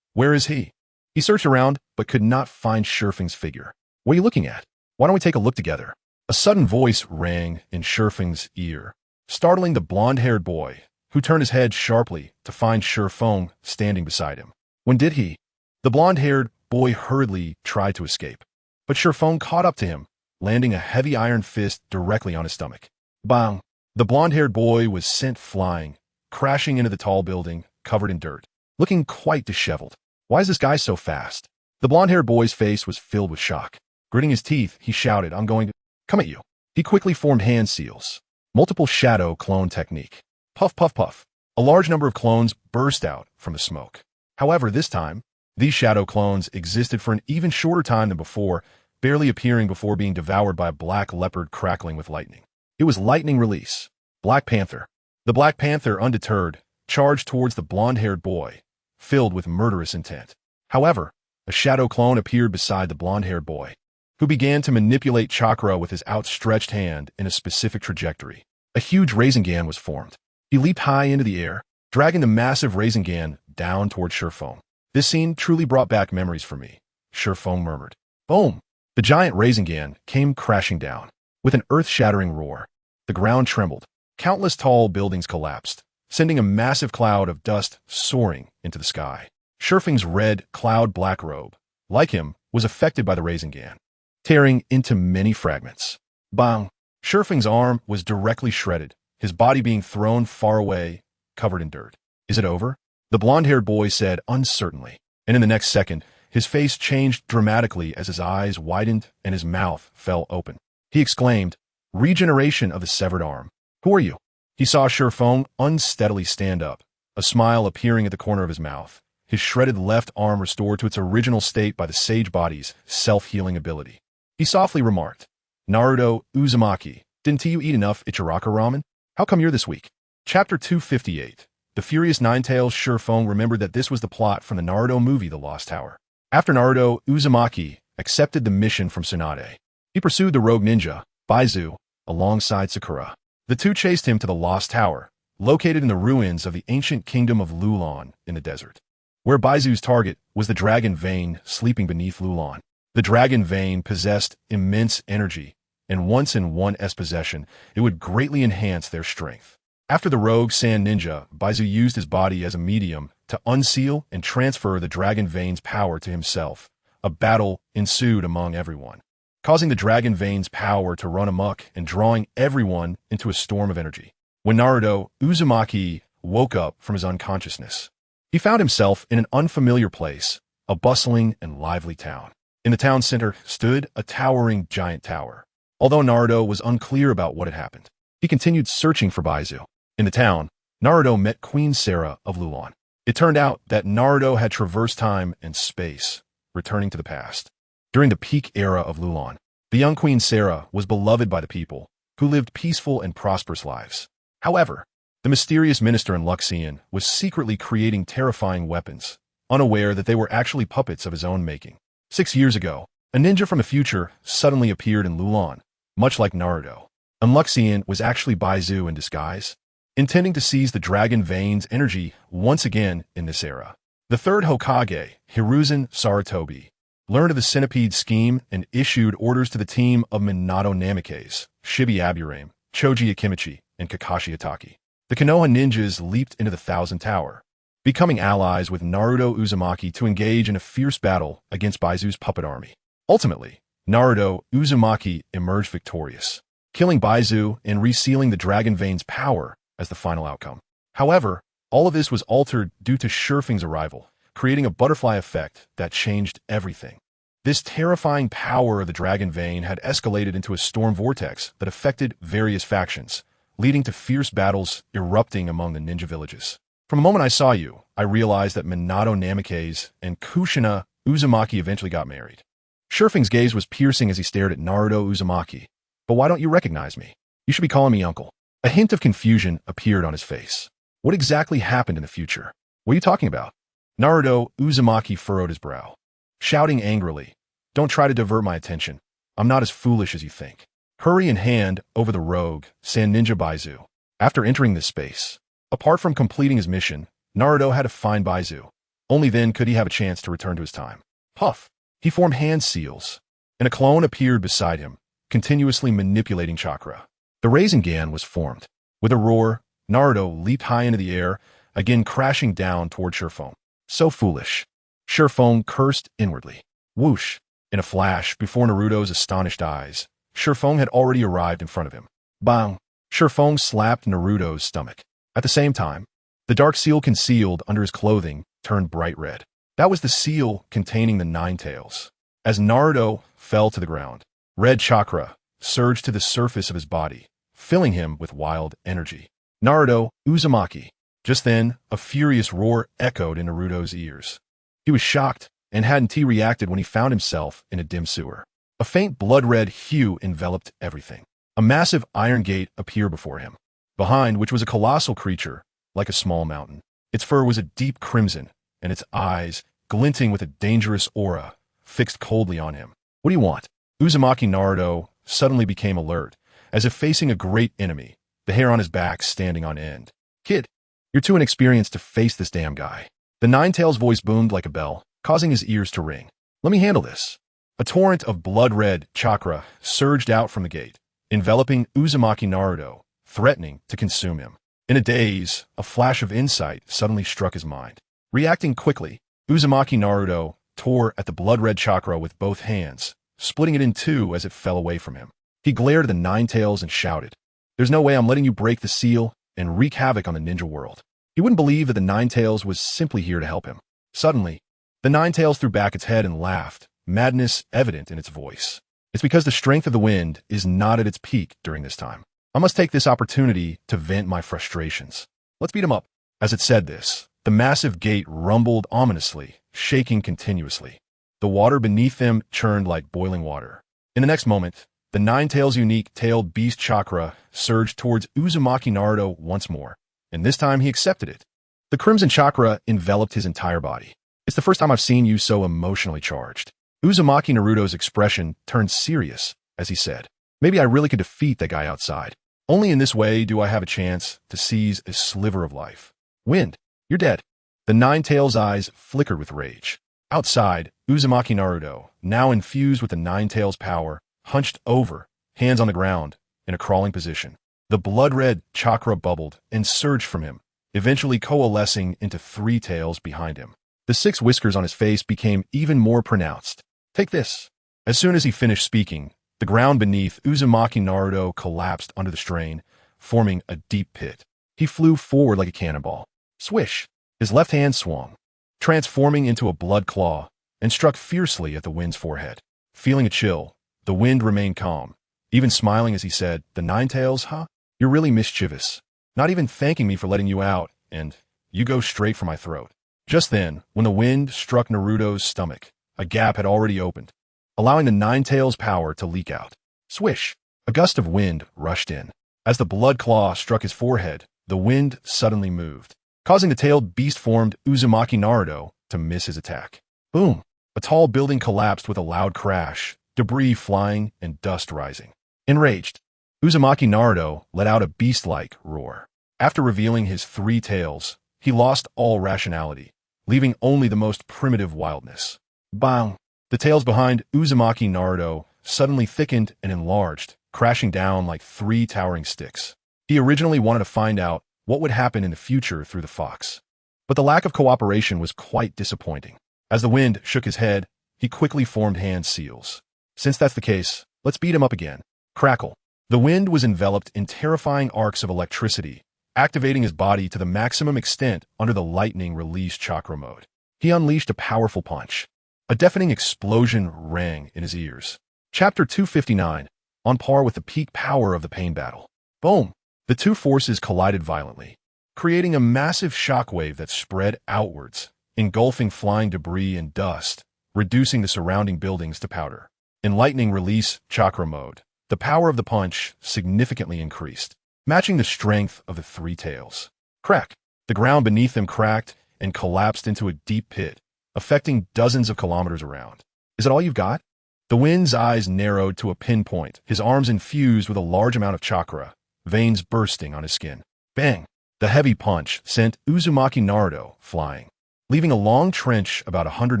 A: Where is he? He searched around, but could not find Shifeng's figure. What are you looking at? Why don't we take a look together? A sudden voice rang in Shifeng's ear, startling the blonde-haired boy, who turned his head sharply to find Shifeng standing beside him. When did he? The blonde-haired boy hurriedly tried to escape, but Shifeng caught up to him, landing a heavy iron fist directly on his stomach. Bang! The blonde-haired boy was sent flying, crashing into the tall building, covered in dirt, looking quite disheveled. Why is this guy so fast? The blonde-haired boy's face was filled with shock. Gritting his teeth, he shouted, I'm going to come at you. He quickly formed hand seals. Multiple shadow clone technique. Puff, puff, puff. A large number of clones burst out from the smoke. However, this time, these shadow clones existed for an even shorter time than before, barely appearing before being devoured by a black leopard crackling with lightning. It was lightning release. Black Panther. The Black Panther, undeterred, charged towards the blonde-haired boy, filled with murderous intent. However, a shadow clone appeared beside the blonde-haired boy, who began to manipulate chakra with his outstretched hand in a specific trajectory. A huge Rasengan was formed. He leaped high into the air, dragging the massive Rasengan down toward Shifeng. This scene truly brought back memories for me, Shifeng murmured. Boom! The giant Rasengan came crashing down. With an earth-shattering roar, the ground trembled. Countless tall buildings collapsed, sending a massive cloud of dust soaring into the sky. Shifeng's red cloud-black robe, like him, was affected by the Rasengan, tearing into many fragments. Bang! Shurfeng's arm was directly shredded, his body being thrown far away, covered in dirt. Is it over? The blonde-haired boy said uncertainly, and in the next second, his face changed dramatically as his eyes widened and his mouth fell open. He exclaimed, "Regeneration of the severed arm. Who are you?" He saw Shurfeng unsteadily stand up, a smile appearing at the corner of his mouth, his shredded left arm restored to its original state by the sage body's self-healing ability. He softly remarked, "Naruto Uzumaki, didn't you eat enough Ichiraka ramen? How come you're this weak?" Chapter 258. The Furious Ninetales. Shurfeng remembered that this was the plot from the Naruto movie The Lost Tower. After Naruto, Uzumaki accepted the mission from Tsunade. He pursued the rogue ninja, Baizu, alongside Sakura. The two chased him to the Lost Tower, located in the ruins of the ancient kingdom of Lulon in the desert, where Baizu's target was the dragon vein sleeping beneath Lulon. The dragon vein possessed immense energy, and once in one's possession, it would greatly enhance their strength. After the rogue sand ninja, Baizu used his body as a medium to unseal and transfer the dragon vein's power to himself. A battle ensued among everyone, causing the dragon vein's power to run amok and drawing everyone into a storm of energy. When Naruto Uzumaki woke up from his unconsciousness, he found himself in an unfamiliar place, a bustling and lively town. In the town center stood a towering giant tower. Although Naruto was unclear about what had happened, he continued searching for Baizu. In the town, Naruto met Queen Sarah of Lulon. It turned out that Naruto had traversed time and space, returning to the past. During the peak era of Lulon, the young Queen Sarah was beloved by the people, who lived peaceful and prosperous lives. However, the mysterious minister in Luxian was secretly creating terrifying weapons, unaware that they were actually puppets of his own making. 6 years ago, a ninja from the future suddenly appeared in Lulon, much like Naruto. And Luxian was actually Baizu in disguise, intending to seize the dragon vein's energy once again in this era. The third Hokage, Hiruzen Sarutobi, learned of the centipede scheme and issued orders to the team of Minato Namikaze, Shibi Aburame, Choji Akimichi, and Kakashi Hatake. The Konoha ninjas leaped into the Thousand Tower, becoming allies with Naruto Uzumaki to engage in a fierce battle against Baizu's puppet army. Ultimately, Naruto Uzumaki emerged victorious, killing Baizu and resealing the dragon vein's power as the final outcome. However, all of this was altered due to Shurfeng's arrival, creating a butterfly effect that changed everything. This terrifying power of the dragon vein had escalated into a storm vortex that affected various factions, leading to fierce battles erupting among the ninja villages. From the moment I saw you, I realized that Minato Namikaze and Kushina Uzumaki eventually got married. Shurfeng's gaze was piercing as he stared at Naruto Uzumaki. "But why don't you recognize me? You should be calling me uncle." A hint of confusion appeared on his face. What exactly happened in the future? What are you talking about? Naruto Uzumaki furrowed his brow, shouting angrily, "Don't try to divert my attention. I'm not as foolish as you think." Hurry in hand over the rogue, Sand Ninja Baizu. After entering this space, apart from completing his mission, Naruto had to find Baizu. Only then could he have a chance to return to his time. Puff! He formed hand seals, and a clone appeared beside him, continuously manipulating chakra. The Rasengan was formed. With a roar, Naruto leaped high into the air, again crashing down toward Shurfeng. So foolish. Shurfeng cursed inwardly. Whoosh! In a flash, before Naruto's astonished eyes, Shurfeng had already arrived in front of him. Bang! Shurfeng slapped Naruto's stomach. At the same time, the dark seal concealed under his clothing turned bright red. That was the seal containing the Nine Tails. As Naruto fell to the ground, red chakra surged to the surface of his body, filling him with wild energy. Naruto Uzumaki. Just then, a furious roar echoed in Naruto's ears. He was shocked and hadn't reacted when he found himself in a dim sewer. A faint blood-red hue enveloped everything. A massive iron gate appeared before him, behind which was a colossal creature, like a small mountain. Its fur was a deep crimson, and its eyes, glinting with a dangerous aura, fixed coldly on him. "What do you want?" Uzumaki Naruto suddenly became alert, as if facing a great enemy, the hair on his back standing on end. "Kid, you're too inexperienced to face this damn guy." The Nine-Tails voice boomed like a bell, causing his ears to ring. "Let me handle this." A torrent of blood-red chakra surged out from the gate, enveloping Uzumaki Naruto, threatening to consume him. In a daze, a flash of insight suddenly struck his mind. Reacting quickly, Uzumaki Naruto tore at the blood-red chakra with both hands, splitting it in two as it fell away from him. He glared at the Nine Tails and shouted, "There's no way I'm letting you break the seal and wreak havoc on the ninja world." He wouldn't believe that the Nine Tails was simply here to help him. Suddenly, the Nine Tails threw back its head and laughed, madness evident in its voice. It's because the strength of the wind is not at its peak during this time. I must take this opportunity to vent my frustrations. Let's beat him up. As it said this, the massive gate rumbled ominously, shaking continuously. The water beneath them churned like boiling water. In the next moment, the Nine Tails' unique tailed beast chakra surged towards Uzumaki Naruto once more, and this time he accepted it. The crimson chakra enveloped his entire body. It's the first time I've seen you so emotionally charged. Uzumaki Naruto's expression turned serious as he said, "Maybe I really could defeat that guy outside. Only in this way do I have a chance to seize a sliver of life. Wind, you're dead." The Nine Tails' eyes flickered with rage. Outside, Uzumaki Naruto, now infused with the Nine Tails' power, hunched over, hands on the ground, in a crawling position. The blood-red chakra bubbled and surged from him, eventually coalescing into three tails behind him. The 6 whiskers on his face became even more pronounced. "Take this." As soon as he finished speaking, the ground beneath Uzumaki Naruto collapsed under the strain, forming a deep pit. He flew forward like a cannonball. Swish! His left hand swung, transforming into a blood claw, and struck fiercely at the wind's forehead. Feeling a chill, the wind remained calm, even smiling as he said, "The Nine Tails, huh? You're really mischievous. Not even thanking me for letting you out, and you go straight for my throat." Just then, when the wind struck Naruto's stomach, a gap had already opened, allowing the Nine Tails' power to leak out. Swish! A gust of wind rushed in. As the blood claw struck his forehead, the wind suddenly moved, causing the tailed beast-formed Uzumaki Naruto to miss his attack. Boom! A tall building collapsed with a loud crash, debris flying and dust rising. Enraged, Uzumaki Naruto let out a beast-like roar. After revealing his 3 tails, he lost all rationality, leaving only the most primitive wildness. Bang! The tails behind Uzumaki Naruto suddenly thickened and enlarged, crashing down like 3 towering sticks. He originally wanted to find out what would happen in the future through the fox. But the lack of cooperation was quite disappointing. As the wind shook his head, he quickly formed hand seals. Since that's the case, let's beat him up again. Crackle. The wind was enveloped in terrifying arcs of electricity, activating his body to the maximum extent under the lightning release chakra mode. He unleashed a powerful punch. A deafening explosion rang in his ears. Chapter 259, on par with the peak power of the pain battle. Boom! The 2 forces collided violently, creating a massive shockwave that spread outwards, engulfing flying debris and dust, reducing the surrounding buildings to powder. In lightning release chakra mode, the power of the punch significantly increased, matching the strength of the 3 tails. Crack! The ground beneath them cracked and collapsed into a deep pit, affecting dozens of kilometers around. Is it all you've got? The wind's eyes narrowed to a pinpoint, his arms infused with a large amount of chakra, veins bursting on his skin. Bang! The heavy punch sent Uzumaki Naruto flying, leaving a long trench about 100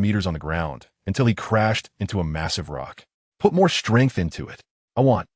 A: meters on the ground until he crashed into a massive rock. Put more strength into it. I want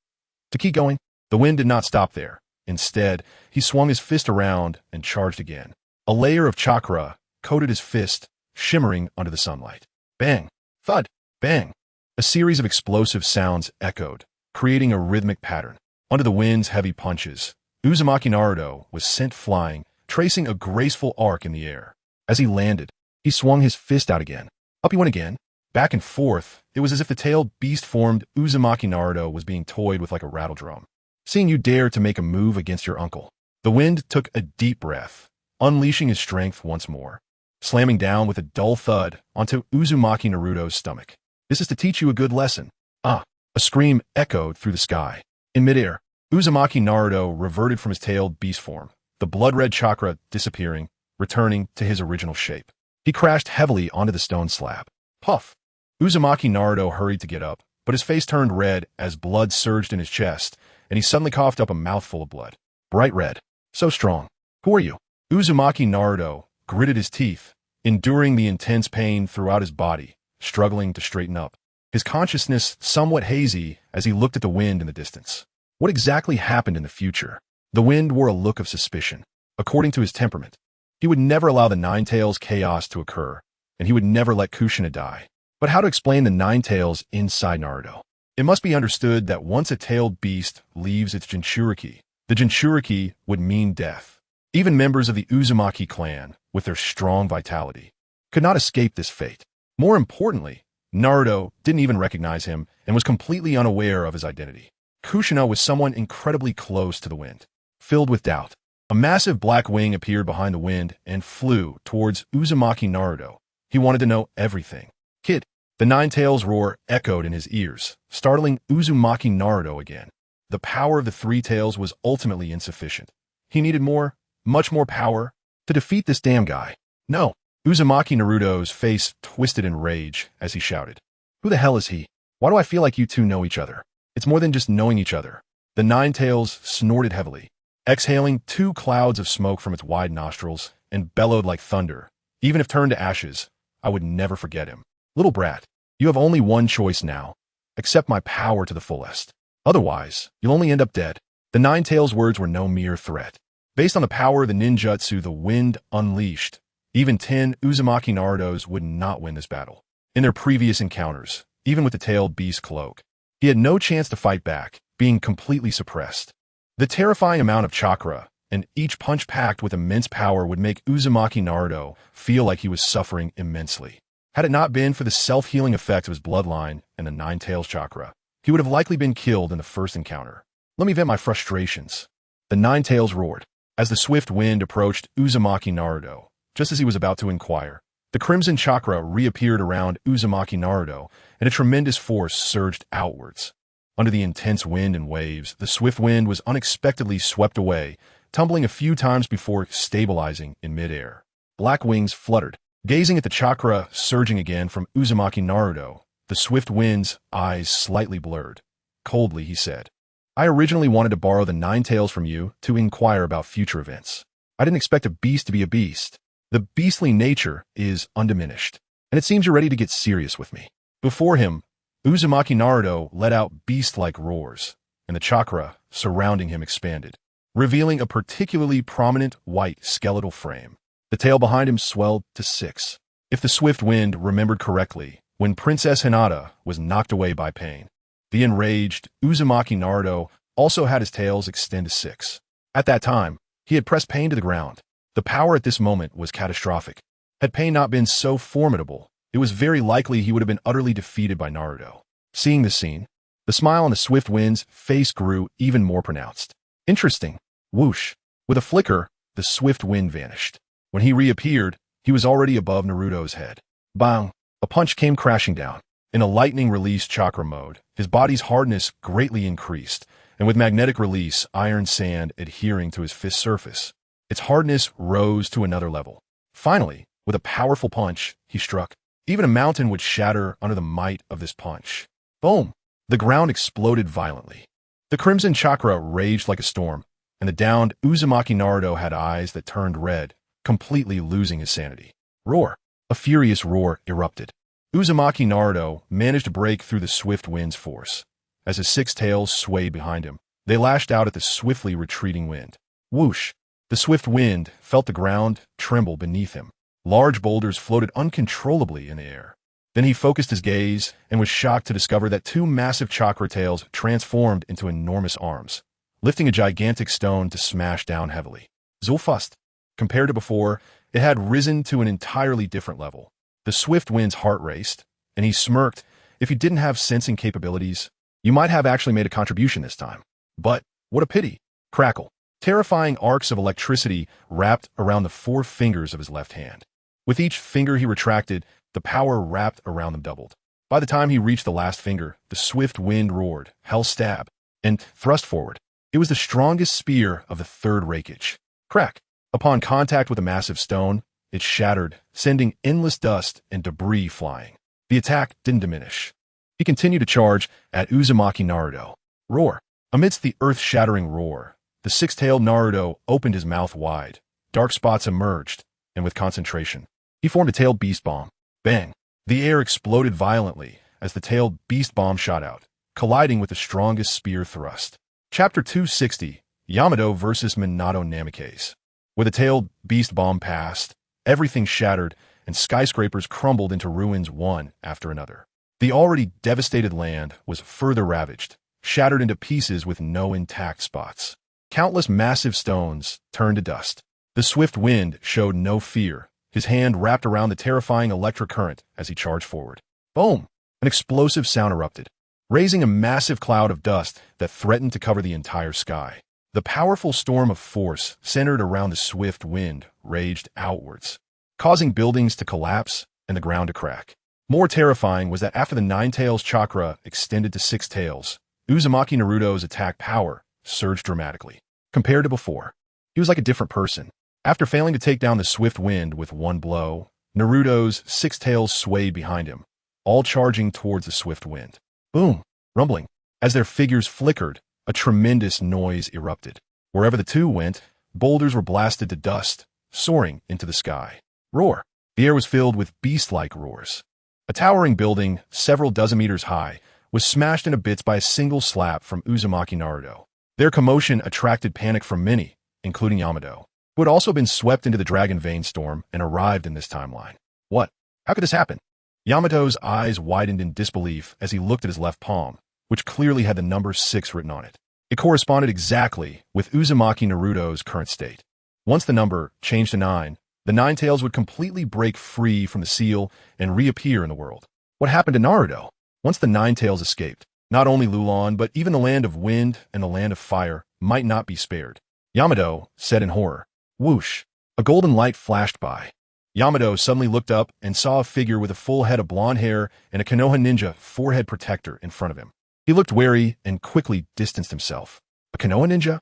A: to keep going. The wind did not stop there. Instead, he swung his fist around and charged again. A layer of chakra coated his fist, shimmering under the sunlight. Bang! Thud! Bang! A series of explosive sounds echoed, creating a rhythmic pattern. Under the wind's heavy punches, Uzumaki Naruto was sent flying, tracing a graceful arc in the air. As he landed, he swung his fist out again. Up he went again. Back and forth, it was as if the tailed beast-formed Uzumaki Naruto was being toyed with like a rattledrum. Seeing you dare to make a move against your uncle. The wind took a deep breath, unleashing his strength once more, slamming down with a dull thud onto Uzumaki Naruto's stomach. This is to teach you a good lesson. Ah! A scream echoed through the sky. In midair, Uzumaki Naruto reverted from his tailed beast form, the blood-red chakra disappearing, returning to his original shape. He crashed heavily onto the stone slab. Puff! Uzumaki Naruto hurried to get up, but his face turned red as blood surged in his chest, and he suddenly coughed up a mouthful of blood. Bright red. So strong. Who are you? Uzumaki Naruto gritted his teeth, enduring the intense pain throughout his body, struggling to straighten up, his consciousness somewhat hazy as he looked at the wind in the distance. What exactly happened in the future? The wind wore a look of suspicion. According to his temperament, he would never allow the Nine Tails chaos to occur, and he would never let Kushina die. But how to explain the Nine Tails inside Naruto? It must be understood that once a tailed beast leaves its Jinchuriki, the Jinchuriki would mean death. Even members of the Uzumaki clan, with their strong vitality, could not escape this fate. More importantly, Naruto didn't even recognize him and was completely unaware of his identity. Kushina was someone incredibly close to the wind. Filled with doubt, a massive black wing appeared behind the wind and flew towards Uzumaki Naruto. He wanted to know everything. Kid, the Nine Tails roar echoed in his ears, startling Uzumaki Naruto again. The power of the Three Tails was ultimately insufficient. He needed more, much more power, to defeat this damn guy. No. Uzumaki Naruto's face twisted in rage as he shouted. Who the hell is he? Why do I feel like you two know each other? It's more than just knowing each other. The Nine Tails snorted heavily, exhaling 2 clouds of smoke from its wide nostrils, and bellowed like thunder. Even if turned to ashes, I would never forget him. Little brat, you have only one choice now. Accept my power to the fullest. Otherwise, you'll only end up dead. The Nine Tails' words were no mere threat. Based on the power of the ninjutsu the wind unleashed, even 10 Uzumaki Narutos would not win this battle. In their previous encounters, even with the tailed beast cloak, he had no chance to fight back, being completely suppressed. The terrifying amount of chakra, and each punch packed with immense power would make Uzumaki Naruto feel like he was suffering immensely. Had it not been for the self-healing effect of his bloodline and the Nine Tails chakra, he would have likely been killed in the first encounter. Let me vent my frustrations. The Nine Tails roared. As the swift wind approached Uzumaki Naruto, just as he was about to inquire, the crimson chakra reappeared around Uzumaki Naruto, and a tremendous force surged outwards. Under the intense wind and waves, the swift wind was unexpectedly swept away, tumbling a few times before stabilizing in midair. Black wings fluttered. Gazing at the chakra surging again from Uzumaki Naruto, the swift wind's eyes slightly blurred. Coldly, he said, I originally wanted to borrow the Nine Tails from you to inquire about future events. I didn't expect a beast to be a beast. The beastly nature is undiminished, and it seems you're ready to get serious with me. Before him, Uzumaki Naruto let out beast-like roars, and the chakra surrounding him expanded, revealing a particularly prominent white skeletal frame. The tail behind him swelled to 6. If the swift wind remembered correctly, when Princess Hinata was knocked away by pain, the enraged Uzumaki Naruto also had his tails extend to 6. At that time, he had pressed Pain to the ground. The power at this moment was catastrophic. Had Pain not been so formidable, it was very likely he would have been utterly defeated by Naruto. Seeing this scene, the smile on the swift wind's face grew even more pronounced. Interesting. Whoosh. With a flicker, the swift wind vanished. When he reappeared, he was already above Naruto's head. Bang! A punch came crashing down. In a lightning release chakra mode, his body's hardness greatly increased, and with magnetic release, iron sand adhering to his fist surface, its hardness rose to another level. Finally, with a powerful punch, he struck. Even a mountain would shatter under the might of this punch. Boom! The ground exploded violently. The crimson chakra raged like a storm, and the downed Uzumaki Naruto had eyes that turned red, completely losing his sanity. Roar! A furious roar erupted. Uzumaki Naruto managed to break through the swift wind's force. As his 6 tails swayed behind him, they lashed out at the swiftly retreating wind. Whoosh! The swift wind felt the ground tremble beneath him. Large boulders floated uncontrollably in the air. Then he focused his gaze and was shocked to discover that 2 massive chakra tails transformed into enormous arms, lifting a gigantic stone to smash down heavily. Zulfust. Compared to before, it had risen to an entirely different level. The swift wind's heart raced, and he smirked. If you didn't have sensing capabilities, you might have actually made a contribution this time. But, what a pity. Crackle. Terrifying arcs of electricity wrapped around the 4 fingers of his left hand. With each finger he retracted, the power wrapped around them doubled. By the time he reached the last finger, the swift wind roared, hell stab, and thrust forward. It was the strongest spear of the 3rd Reikage. Crack. Upon contact with a massive stone, it shattered, sending endless dust and debris flying. The attack didn't diminish. He continued to charge at Uzumaki Naruto. Roar. Amidst the earth-shattering roar, the 6-tailed Naruto opened his mouth wide. Dark spots emerged, and with concentration, he formed a tailed beast bomb. Bang! The air exploded violently as the tailed beast bomb shot out, colliding with the strongest spear thrust. Chapter 260, Yamato vs. Minato Namikaze. Where the tailed beast bomb passed, everything shattered, and skyscrapers crumbled into ruins one after another. The already devastated land was further ravaged, shattered into pieces with no intact spots. Countless massive stones turned to dust. The swift wind showed no fear, his hand wrapped around the terrifying electric current as he charged forward. Boom! An explosive sound erupted, raising a massive cloud of dust that threatened to cover the entire sky. The powerful storm of force centered around the swift wind raged outwards, causing buildings to collapse and the ground to crack. More terrifying was that after the Nine Tails chakra extended to Six Tails, Uzumaki Naruto's attack power surged dramatically. Compared to before, he was like a different person. After failing to take down the swift wind with one blow, Naruto's Six Tails swayed behind him, all charging towards the swift wind. Boom! Rumbling. As their figures flickered, a tremendous noise erupted. Wherever the two went, boulders were blasted to dust, soaring into the sky. Roar! The air was filled with beast-like roars. A towering building, several dozen meters high, was smashed into bits by a single slap from Uzumaki Naruto. Their commotion attracted panic from many, including Yamato, who had also been swept into the Dragon Vein storm and arrived in this timeline. What? How could this happen? Yamato's eyes widened in disbelief as he looked at his left palm, which clearly had the number 6 written on it. It corresponded exactly with Uzumaki Naruto's current state. Once the number changed to 9, the Nine Tails would completely break free from the seal and reappear in the world. What happened to Naruto? Once the Nine Tails escaped, not only Lulon, but even the land of wind and the land of fire might not be spared. Yamato said in horror. Whoosh! A golden light flashed by. Yamato suddenly looked up and saw a figure with a full head of blonde hair and a Konoha ninja forehead protector in front of him. He looked wary and quickly distanced himself. A Konoha ninja?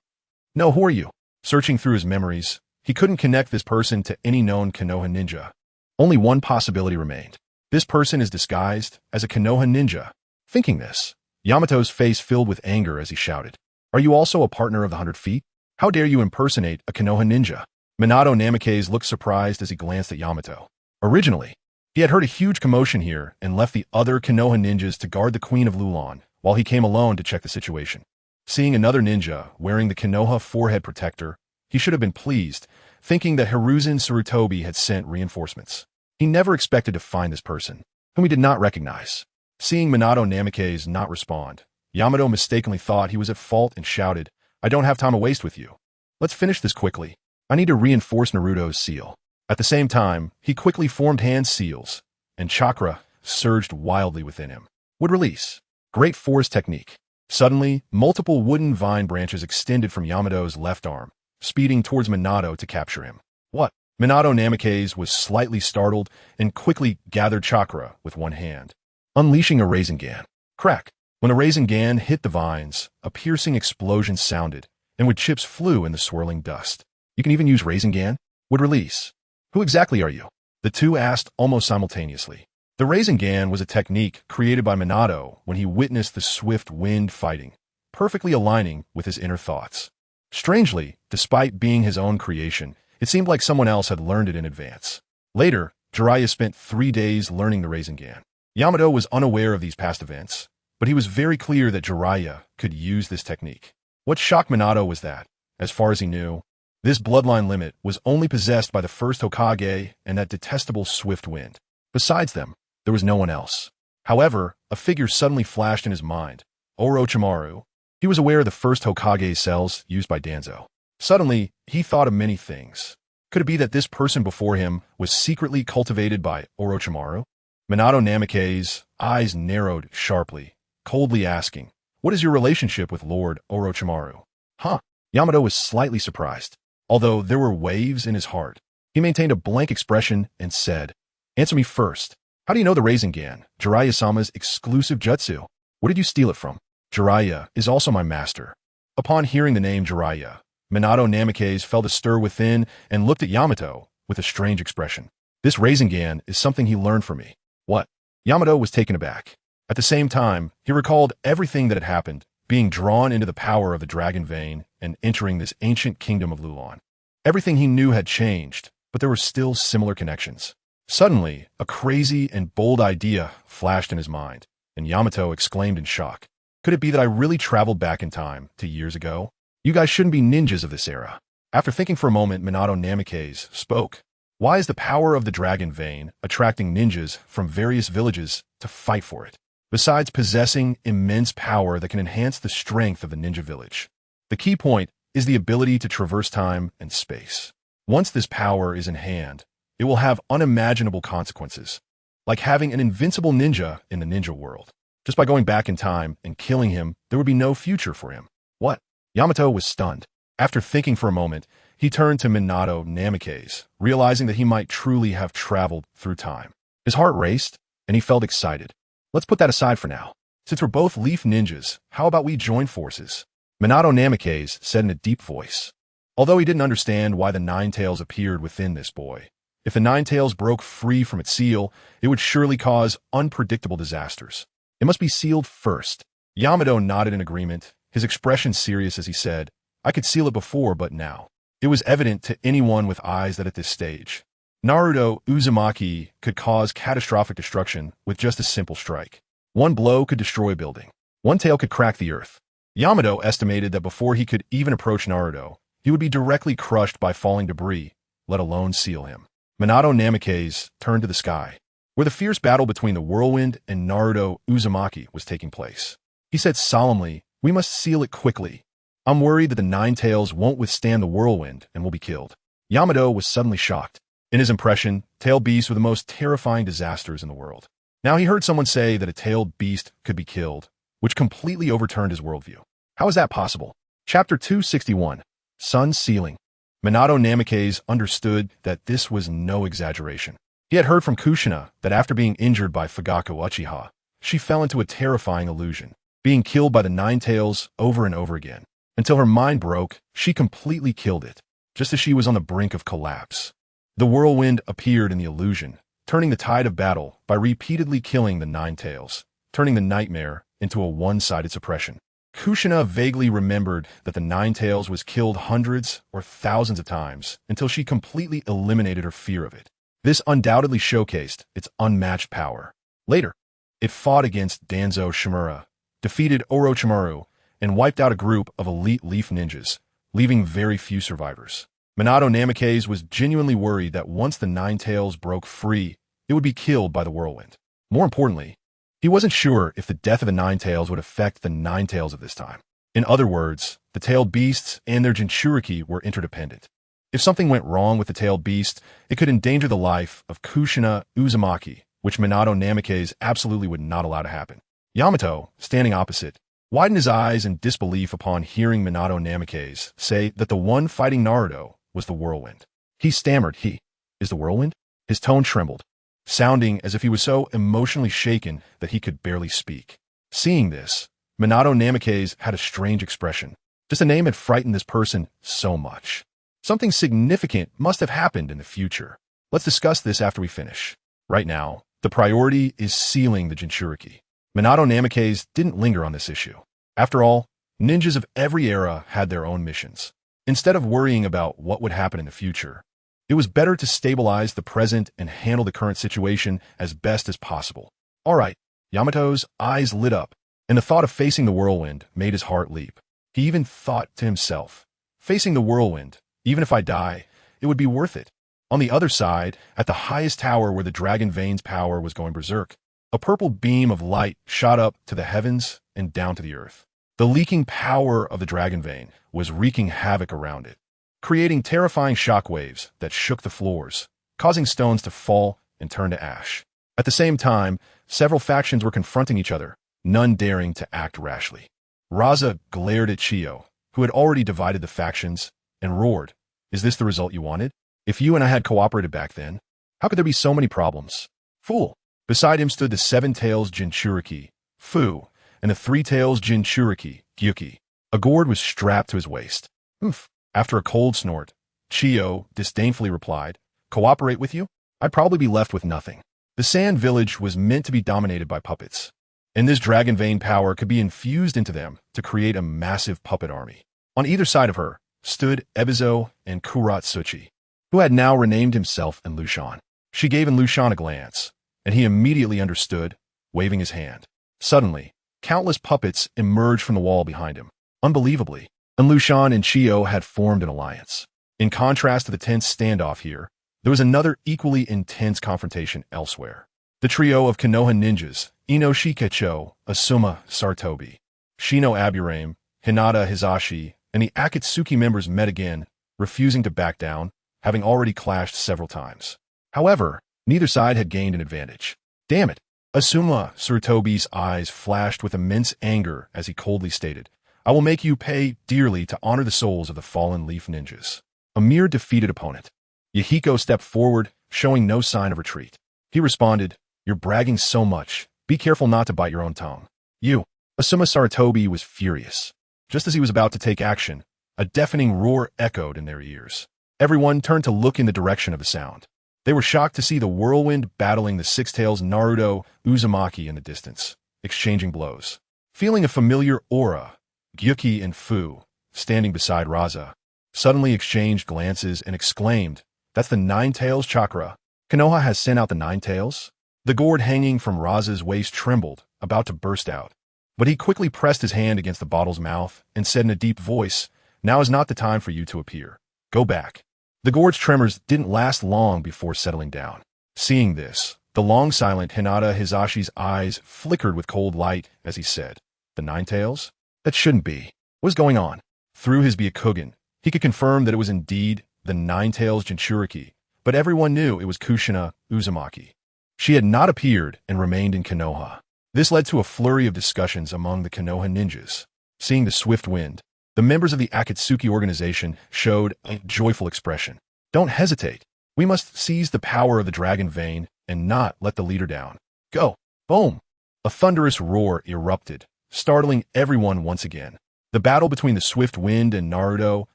A: No, who are you? Searching through his memories, he couldn't connect this person to any known Konoha ninja. Only one possibility remained. This person is disguised as a Konoha ninja. Thinking this, Yamato's face filled with anger as he shouted, Are you also a partner of the 100 Feet? How dare you impersonate a Konoha ninja? Minato Namikaze looked surprised as he glanced at Yamato. Originally, he had heard a huge commotion here and left the other Konoha ninjas to guard the Queen of Lulon, while he came alone to check the situation. Seeing another ninja wearing the Konoha forehead protector, he should have been pleased, thinking that Hiruzen Sarutobi had sent reinforcements. He never expected to find this person, whom he did not recognize. Seeing Minato Namikaze not respond, Yamato mistakenly thought he was at fault and shouted, I don't have time to waste with you. Let's finish this quickly. I need to reinforce Naruto's seal. At the same time, he quickly formed hand seals, and chakra surged wildly within him. Would release. Great force technique. Suddenly, multiple wooden vine branches extended from Yamato's left arm, speeding towards Minato to capture him. What? Minato Namikaze was slightly startled and quickly gathered chakra with one hand, unleashing a Rasengan. Crack. When the Rasengan hit the vines, a piercing explosion sounded, and wood chips flew in the swirling dust. You can even use Rasengan? Would release. Who exactly are you? The two asked almost simultaneously. The Rasengan was a technique created by Minato when he witnessed the swift wind fighting, perfectly aligning with his inner thoughts. Strangely, despite being his own creation, it seemed like someone else had learned it in advance. Later, Jiraiya spent 3 days learning the Rasengan. Yamato was unaware of these past events, but he was very clear that Jiraiya could use this technique. What shocked Minato was that, as far as he knew, this bloodline limit was only possessed by the first Hokage and that detestable swift wind. Besides them, there was no one else. However, a figure suddenly flashed in his mind. Orochimaru. He was aware of the first Hokage cells used by Danzo. Suddenly, he thought of many things. Could it be that this person before him was secretly cultivated by Orochimaru? Minato Namikaze's eyes narrowed sharply, coldly asking, What is your relationship with Lord Orochimaru? Huh? Yamato was slightly surprised. Although there were waves in his heart, he maintained a blank expression and said, Answer me first. How do you know the Rasengan, Jiraiya-sama's exclusive jutsu? Where did you steal it from? Jiraiya is also my master. Upon hearing the name Jiraiya, Minato Namikaze felt a stir within and looked at Yamato with a strange expression. This Rasengan is something he learned from me. What? Yamato was taken aback. At the same time, he recalled everything that had happened, being drawn into the power of the Dragon Vein and entering this ancient kingdom of Lulon. Everything he knew had changed, but there were still similar connections. Suddenly, a crazy and bold idea flashed in his mind, and Yamato exclaimed in shock. Could it be that I really traveled back in time to years ago? You guys shouldn't be ninjas of this era. After thinking for a moment, Minato Namikaze spoke. Why is the power of the Dragon Vein attracting ninjas from various villages to fight for it? besides possessing immense power that can enhance the strength of the ninja village. The key point is the ability to traverse time and space. Once this power is in hand, it will have unimaginable consequences, like having an invincible ninja in the ninja world. Just by going back in time and killing him, there would be no future for him. What? Yamato was stunned. After thinking for a moment, he turned to Minato Namikaze, realizing that he might truly have traveled through time. His heart raced, and he felt excited. Let's put that aside for now. Since we're both leaf ninjas, how about we join forces? Minato Namikaze said in a deep voice. Although he didn't understand why the Nine Tails appeared within this boy, if the Nine Tails broke free from its seal, it would surely cause unpredictable disasters. It must be sealed first. Yamato nodded in agreement, his expression serious as he said, I could seal it before, but now. It was evident to anyone with eyes that at this stage, Naruto Uzumaki could cause catastrophic destruction with just a simple strike. One blow could destroy a building. One tail could crack the earth. Yamato estimated that before he could even approach Naruto, he would be directly crushed by falling debris, let alone seal him. Minato Namikaze turned to the sky, where the fierce battle between the whirlwind and Naruto Uzumaki was taking place. He said solemnly, we must seal it quickly. I'm worried that the Nine Tails won't withstand the whirlwind and will be killed. Yamato was suddenly shocked. In his impression, tailed beasts were the most terrifying disasters in the world. Now he heard someone say that a tailed beast could be killed, which completely overturned his worldview. How is that possible? Chapter 261, Sun Sealing. Minato Namikaze understood that this was no exaggeration. He had heard from Kushina that after being injured by Fugaku Uchiha, she fell into a terrifying illusion, being killed by the Nine Tails over and over again. Until her mind broke, she completely killed it, just as she was on the brink of collapse. The whirlwind appeared in the illusion, turning the tide of battle by repeatedly killing the Nine Tails, turning the nightmare into a one-sided suppression. Kushina vaguely remembered that the Nine Tails was killed hundreds or thousands of times until she completely eliminated her fear of it. This undoubtedly showcased its unmatched power. Later, it fought against Danzo Shimura, defeated Orochimaru, and wiped out a group of elite leaf ninjas, leaving very few survivors. Minato Namikaze was genuinely worried that once the Nine Tails broke free, it would be killed by the whirlwind. More importantly, he wasn't sure if the death of the Nine Tails would affect the Nine Tails of this time. In other words, the tailed beasts and their Jinchuriki were interdependent. If something went wrong with the tailed beast, it could endanger the life of Kushina Uzumaki, which Minato Namikaze absolutely would not allow to happen. Yamato, standing opposite, widened his eyes in disbelief upon hearing Minato Namikaze say that the one fighting Naruto was the whirlwind. He stammered, he is the whirlwind? His tone trembled, sounding as if he was so emotionally shaken that he could barely speak. Seeing this, Minato Namikaze had a strange expression. Just a name had frightened this person so much. Something significant must have happened in the future. Let's discuss this after we finish. Right now, the priority is sealing the Jinchuriki. Minato Namikaze didn't linger on this issue. After all, ninjas of every era had their own missions. Instead of worrying about what would happen in the future, it was better to stabilize the present and handle the current situation as best as possible. All right, Yamato's eyes lit up, and the thought of facing the whirlwind made his heart leap. He even thought to himself, facing the whirlwind, even if I die, it would be worth it. On the other side, at the highest tower where the Dragon Vein's power was going berserk, a purple beam of light shot up to the heavens and down to the earth. The leaking power of the Dragon Vein was wreaking havoc around it, creating terrifying shockwaves that shook the floors, causing stones to fall and turn to ash. At the same time, several factions were confronting each other, none daring to act rashly. Raza glared at Chiyo, who had already divided the factions, and roared, "Is this the result you wanted? If you and I had cooperated back then, how could there be so many problems? Fool!" Beside him stood the Seven Tails Jinchuriki, Fu, and the Three Tails Jinchuriki, Gyuki. A gourd was strapped to his waist. "Oof." After a cold snort, Chiyo disdainfully replied, "Cooperate with you? I'd probably be left with nothing." The Sand Village was meant to be dominated by puppets, and this Dragon Vein power could be infused into them to create a massive puppet army. On either side of her stood Ebizo and Kuratsuchi, who had now renamed himself Enlushan. She gave Enlushan a glance, and he immediately understood, waving his hand. Suddenly, countless puppets emerged from the wall behind him. Unbelievably, Enlushan and Chiyo had formed an alliance. In contrast to the tense standoff here, there was another equally intense confrontation elsewhere. The trio of Konoha ninjas, Inoshikecho, Asuma Sartobi, Shino Aburame, Hinata Hizashi, and the Akatsuki members met again, refusing to back down, having already clashed several times. However, neither side had gained an advantage. Damn it! Asuma Sartobi's eyes flashed with immense anger as he coldly stated, I will make you pay dearly to honor the souls of the fallen leaf ninjas. A mere defeated opponent. Yahiko stepped forward, showing no sign of retreat. He responded, You're bragging so much. Be careful not to bite your own tongue. You. Asuma Saratobi was furious. Just as he was about to take action, a deafening roar echoed in their ears. Everyone turned to look in the direction of the sound. They were shocked to see the whirlwind battling the six-tails Naruto, Uzumaki in the distance, exchanging blows. Feeling a familiar aura, Gyuki and Fu, standing beside Raza, suddenly exchanged glances and exclaimed, That's the Nine-Tails chakra. Konoha has sent out the Nine Tails? The gourd hanging from Raza's waist trembled, about to burst out. But he quickly pressed his hand against the bottle's mouth and said in a deep voice, Now is not the time for you to appear. Go back. The gourd's tremors didn't last long before settling down. Seeing this, the long-silent Hinata Hizashi's eyes flickered with cold light as he said, The Nine Tails? That shouldn't be. What's going on? Through his Byakugan, he could confirm that it was indeed the Nine Tails Jinchuriki, but everyone knew it was Kushina Uzumaki. She had not appeared and remained in Konoha. This led to a flurry of discussions among the Konoha ninjas. Seeing the swift wind, the members of the Akatsuki organization showed a joyful expression. Don't hesitate. We must seize the power of the dragon vein and not let the leader down. Go. Boom. A thunderous roar erupted, startling everyone once again. The battle between the swift wind and Naruto,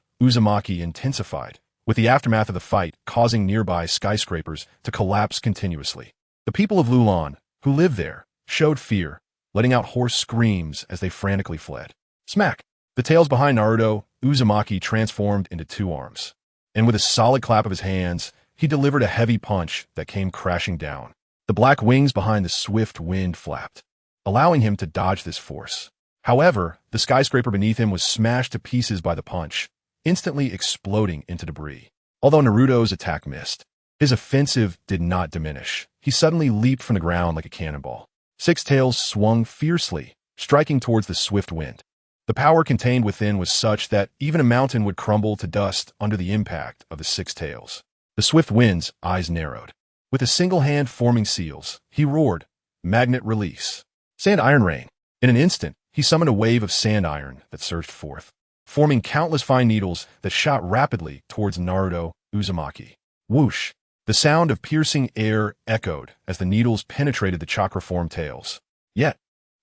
A: Uzumaki intensified, with the aftermath of the fight causing nearby skyscrapers to collapse continuously. The people of Lulan, who lived there, showed fear, letting out hoarse screams as they frantically fled. Smack! The tails behind Naruto, Uzumaki transformed into two arms. And with a solid clap of his hands, he delivered a heavy punch that came crashing down. The black wings behind the swift wind flapped, allowing him to dodge this force. However, the skyscraper beneath him was smashed to pieces by the punch, instantly exploding into debris. Although Naruto's attack missed, his offensive did not diminish. He suddenly leaped from the ground like a cannonball. Six tails swung fiercely, striking towards the swift wind. The power contained within was such that even a mountain would crumble to dust under the impact of the six tails. The swift wind's eyes narrowed. With a single hand forming seals, he roared, Magnet release. Sand iron rain. In an instant, he summoned a wave of sand iron that surged forth, forming countless fine needles that shot rapidly towards Naruto Uzumaki. Whoosh! The sound of piercing air echoed as the needles penetrated the chakra-formed tails. Yet,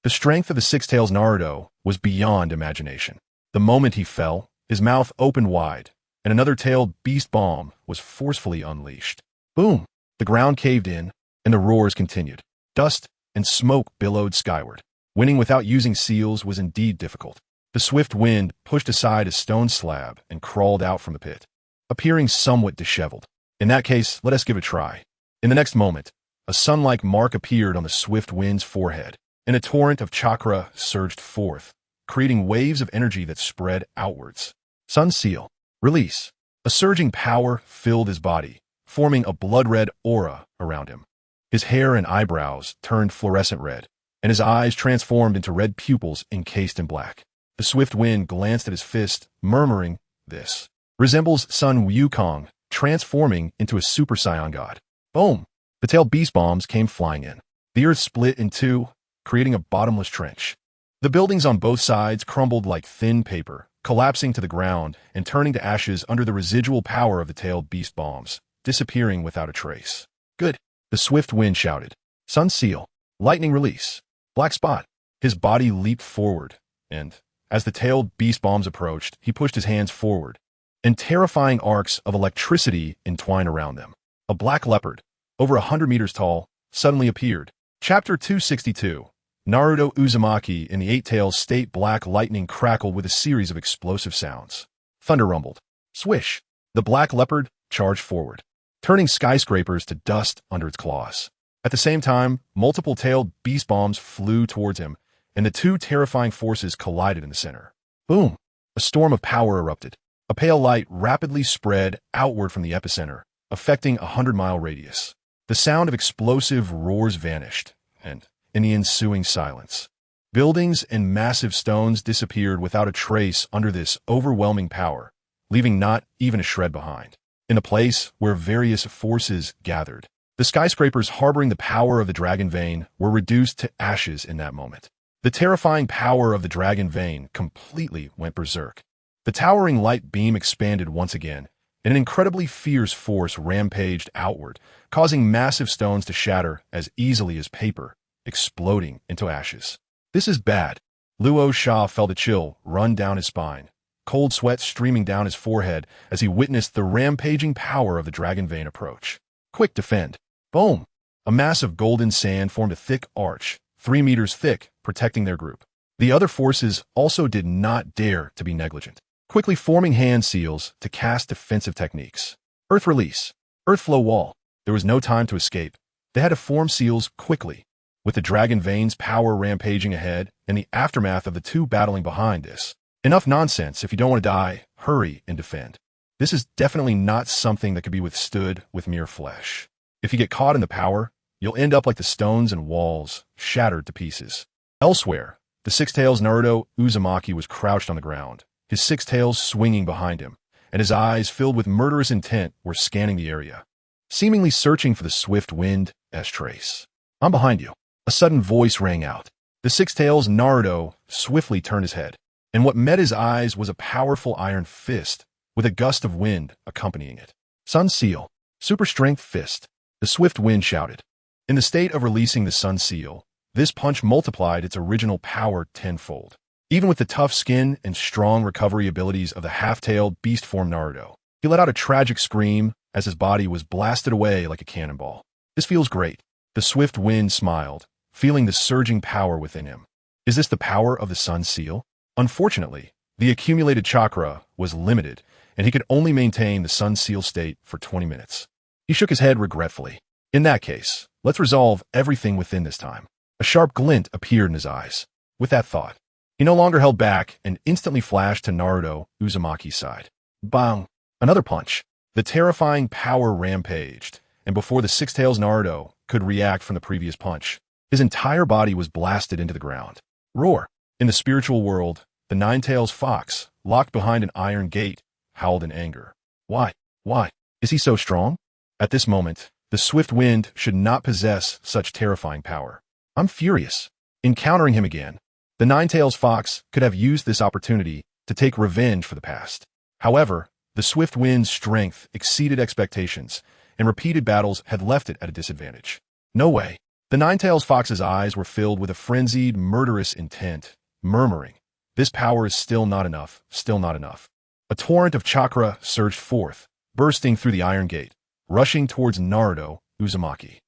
A: the strength of the six tails Naruto was beyond imagination. The moment he fell, his mouth opened wide, and another tailed beast bomb was forcefully unleashed. Boom! The ground caved in, and the roars continued. Dust and smoke billowed skyward. Winning without using seals was indeed difficult. The swift wind pushed aside a stone slab and crawled out from the pit, appearing somewhat disheveled. In that case, let us give it a try. In the next moment, a sun-like mark appeared on the swift wind's forehead, and a torrent of chakra surged forth, creating waves of energy that spread outwards. Sun seal. Release. A surging power filled his body, forming a blood-red aura around him. His hair and eyebrows turned fluorescent red, and his eyes transformed into red pupils encased in black. The swift wind glanced at his fist, murmuring, This resembles Sun Wukong, transforming into a Super Saiyan God. Boom! The tailed beast bombs came flying in. The earth split in two, creating a bottomless trench. The buildings on both sides crumbled like thin paper, collapsing to the ground and turning to ashes under the residual power of the tailed beast bombs, disappearing without a trace. Good! The swift wind shouted. Sun seal. Lightning release. Black spot. His body leaped forward, and, as the tailed beast bombs approached, he pushed his hands forward, and terrifying arcs of electricity entwined around them. A black leopard, over 100 meters tall, suddenly appeared. Chapter 262. Naruto Uzumaki and the Eight Tails State. Black lightning crackled with a series of explosive sounds. Thunder rumbled. Swish! The black leopard charged forward, turning skyscrapers to dust under its claws. At the same time, multiple tailed beast bombs flew towards him, and the two terrifying forces collided in the center. Boom! A storm of power erupted. A pale light rapidly spread outward from the epicenter, affecting a 100-mile radius. The sound of explosive roars vanished, and in the ensuing silence. Buildings and massive stones disappeared without a trace under this overwhelming power, leaving not even a shred behind. In a place where various forces gathered, the skyscrapers harboring the power of the dragon vein were reduced to ashes in that moment. The terrifying power of the dragon vein completely went berserk. The towering light beam expanded once again, and an incredibly fierce force rampaged outward, causing massive stones to shatter as easily as paper, exploding into ashes. This is bad. Luo Sha felt a chill run down his spine, cold sweat streaming down his forehead as he witnessed the rampaging power of the dragon vein approach. Quick, defend. Boom! A mass of golden sand formed a thick arch, 3 meters thick, protecting their group. The other forces also did not dare to be negligent, quickly forming hand seals to cast defensive techniques. Earth release. Earth flow wall. There was no time to escape. They had to form seals quickly, with the dragon vein's power rampaging ahead and the aftermath of the two battling behind this. Enough nonsense. If you don't want to die, hurry and defend. This is definitely not something that could be withstood with mere flesh. If you get caught in the power, you'll end up like the stones and walls, shattered to pieces. Elsewhere, the Six-Tails Naruto Uzumaki was crouched on the ground, his six tails swinging behind him, and his eyes filled with murderous intent were scanning the area, seemingly searching for the swift wind as trace. I'm behind you. A sudden voice rang out. The Six-Tails Naruto swiftly turned his head, and what met his eyes was a powerful iron fist, with a gust of wind accompanying it. Sun Seal. Super Strength Fist. The swift wind shouted. In the state of releasing the Sun Seal, this punch multiplied its original power tenfold. Even with the tough skin and strong recovery abilities of the half-tailed beast form Naruto, he let out a tragic scream as his body was blasted away like a cannonball. This feels great. The swift wind smiled, feeling the surging power within him. Is this the power of the Sun Seal? Unfortunately, the accumulated chakra was limited, and he could only maintain the Sun Seal state for 20 minutes. He shook his head regretfully. In that case, let's resolve everything within this time. A sharp glint appeared in his eyes. With that thought, he no longer held back and instantly flashed to Naruto Uzumaki's side. Bang! Another punch. The terrifying power rampaged, and before the Six-Tails Naruto could react from the previous punch, his entire body was blasted into the ground. Roar! In the spiritual world, the Nine-Tails Fox, locked behind an iron gate, howled in anger. Why? Why? Is he so strong? At this moment, the swift wind should not possess such terrifying power. I'm furious. Encountering him again, the Nine-Tails Fox could have used this opportunity to take revenge for the past. However, the swift wind's strength exceeded expectations, and repeated battles had left it at a disadvantage. No way. The Nine-Tails Fox's eyes were filled with a frenzied, murderous intent, murmuring, "This power is still not enough, still not enough." A torrent of chakra surged forth, bursting through the iron gate, rushing towards Naruto Uzumaki.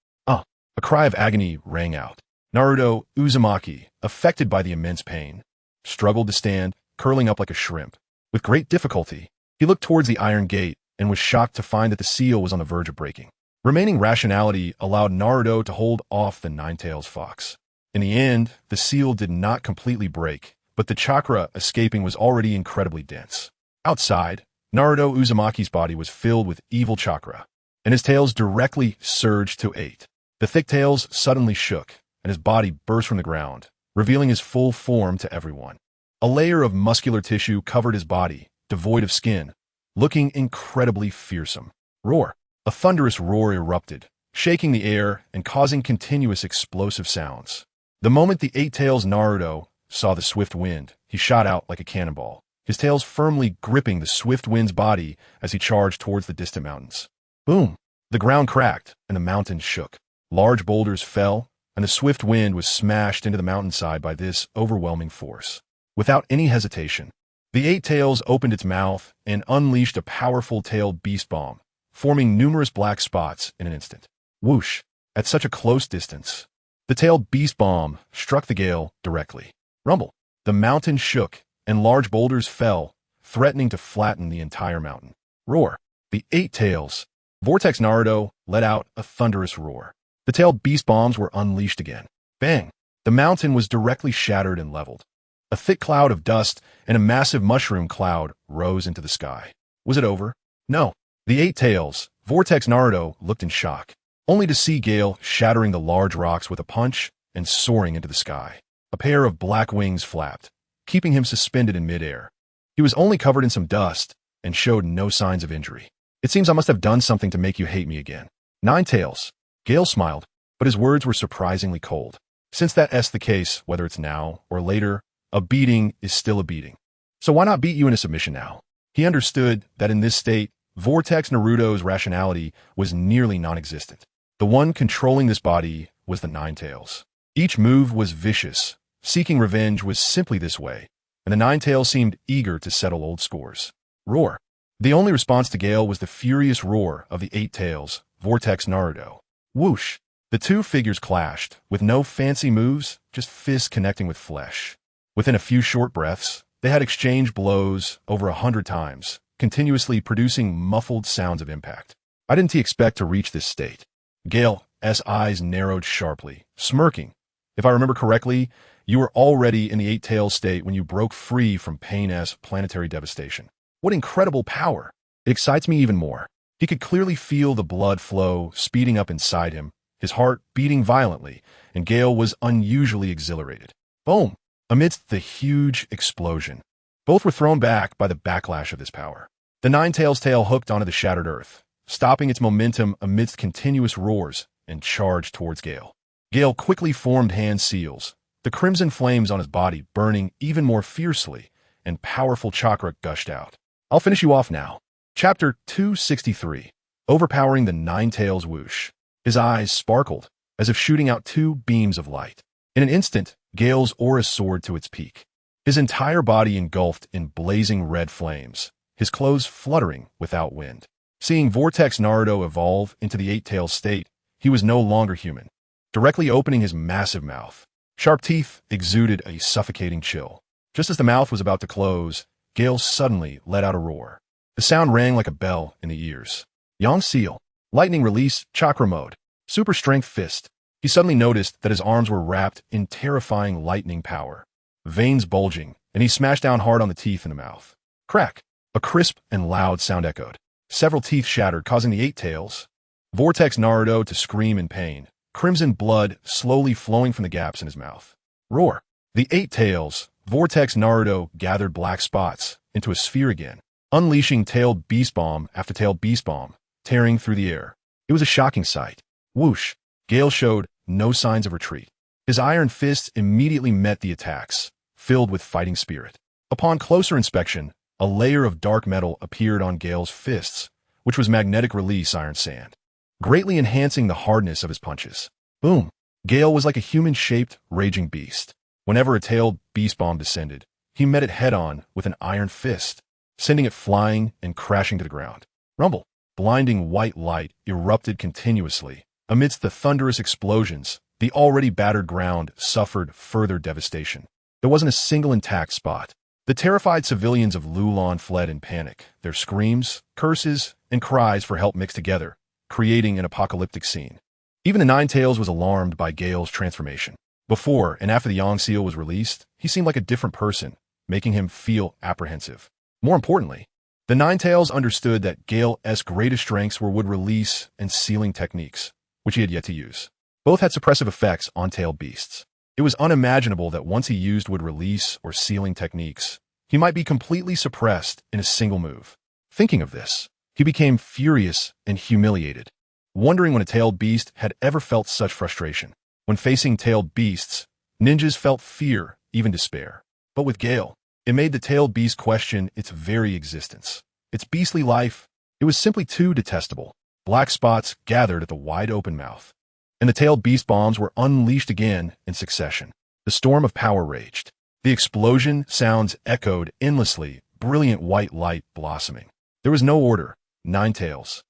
A: A cry of agony rang out. Naruto Uzumaki, affected by the immense pain, struggled to stand, curling up like a shrimp. With great difficulty, he looked towards the iron gate and was shocked to find that the seal was on the verge of breaking. Remaining rationality allowed Naruto to hold off the Nine-Tails Fox. In the end, the seal did not completely break, but the chakra escaping was already incredibly dense. Outside, Naruto Uzumaki's body was filled with evil chakra, and his tails directly surged to 8. The thick tails suddenly shook, and his body burst from the ground, revealing his full form to everyone. A layer of muscular tissue covered his body, devoid of skin, looking incredibly fearsome. Roar! A thunderous roar erupted, shaking the air and causing continuous explosive sounds. The moment the Eight-Tails Naruto saw the swift wind, he shot out like a cannonball, his tails firmly gripping the swift wind's body as he charged towards the distant mountains. Boom! The ground cracked, and the mountains shook. Large boulders fell, and the swift wind was smashed into the mountainside by this overwhelming force. Without any hesitation, the Eight-Tails opened its mouth and unleashed a powerful tailed beast bomb, forming numerous black spots in an instant. Whoosh! At such a close distance, the tailed beast bomb struck the gale directly. Rumble! The mountain shook, and large boulders fell, threatening to flatten the entire mountain. Roar! The Eight-Tails Vortex Naruto let out a thunderous roar. The tailed beast bombs were unleashed again. Bang! The mountain was directly shattered and leveled. A thick cloud of dust and a massive mushroom cloud rose into the sky. Was it over? No. The Eight-Tails Vortex Naruto looked in shock, only to see Gale shattering the large rocks with a punch and soaring into the sky. A pair of black wings flapped, keeping him suspended in midair. He was only covered in some dust and showed no signs of injury. It seems I must have done something to make you hate me again. Nine Tails. Gale smiled, but his words were surprisingly cold. Since that's the case, whether it's now or later, a beating is still a beating. So why not beat you into submission now? He understood that in this state, Vortex Naruto's rationality was nearly non-existent. The one controlling this body was the Nine Tails. Each move was vicious. Seeking revenge was simply this way, and the Nine Tails seemed eager to settle old scores. Roar. The only response to Gale was the furious roar of the Eight Tails, Vortex Naruto. Whoosh. The two figures clashed, with no fancy moves, just fists connecting with flesh. Within a few short breaths, they had exchanged blows over 100 times, continuously producing muffled sounds of impact. I didn't expect to reach this state. Gale's eyes narrowed sharply, smirking. If I remember correctly, you were already in the Eight Tails state when you broke free from Pain's planetary devastation. What incredible power! It excites me even more. He could clearly feel the blood flow speeding up inside him, his heart beating violently, and Gale was unusually exhilarated. Boom! Amidst the huge explosion, both were thrown back by the backlash of this power. The Nine Tails' tail hooked onto the shattered earth, stopping its momentum amidst continuous roars, and charged towards Gale. Gale quickly formed hand seals, the crimson flames on his body burning even more fiercely, and powerful chakra gushed out. I'll finish you off now. Chapter 263. Overpowering the Nine Tails whoosh. His eyes sparkled, as if shooting out two beams of light. In an instant, Gale's aura soared to its peak. His entire body engulfed in blazing red flames, his clothes fluttering without wind. Seeing Vortex Naruto evolve into the Eight Tails state, he was no longer human. Directly opening his massive mouth, sharp teeth exuded a suffocating chill. Just as the mouth was about to close, Gale suddenly let out a roar. The sound rang like a bell in the ears. Yang Seal. Lightning release, chakra mode. Super strength fist. He suddenly noticed that his arms were wrapped in terrifying lightning power. Veins bulging, and he smashed down hard on the teeth in the mouth. Crack! A crisp and loud sound echoed. Several teeth shattered, causing the Eight Tails, Vortex Naruto, to scream in pain, crimson blood slowly flowing from the gaps in his mouth. Roar! The Eight Tails, Vortex Naruto, gathered black spots into a sphere again, unleashing tailed beast bomb after tailed beast bomb, tearing through the air. It was a shocking sight. Whoosh! Gale showed no signs of retreat. His iron fists immediately met the attacks, filled with fighting spirit. Upon closer inspection, a layer of dark metal appeared on Gale's fists, which was magnetic release iron sand, greatly enhancing the hardness of his punches. Boom! Gale was like a human-shaped, raging beast. Whenever a tailed beast bomb descended, he met it head-on with an iron fist, sending it flying and crashing to the ground. Rumble! Blinding white light erupted continuously. Amidst the thunderous explosions, the already battered ground suffered further devastation. There wasn't a single intact spot. The terrified civilians of Lulon fled in panic, their screams, curses, and cries for help mixed together, creating an apocalyptic scene. Even the Nine Tails was alarmed by Gale's transformation. Before and after the Yang Seal was released, he seemed like a different person, making him feel apprehensive. More importantly, the Nine Tails understood that Gale's greatest strengths were wood release and sealing techniques, which he had yet to use. Both had suppressive effects on tailed beasts. It was unimaginable that once he used wood release or sealing techniques, he might be completely suppressed in a single move. Thinking of this, he became furious and humiliated, wondering when a tailed beast had ever felt such frustration. When facing tailed beasts, ninjas felt fear, even despair. But with Gale, it made the tailed beast question its very existence. Its beastly life, it was simply too detestable. Black spots gathered at the wide-open mouth, and the tailed beast bombs were unleashed again in succession. The storm of power raged. The explosion sounds echoed endlessly, brilliant white light blossoming. There was no order. Nine Tails.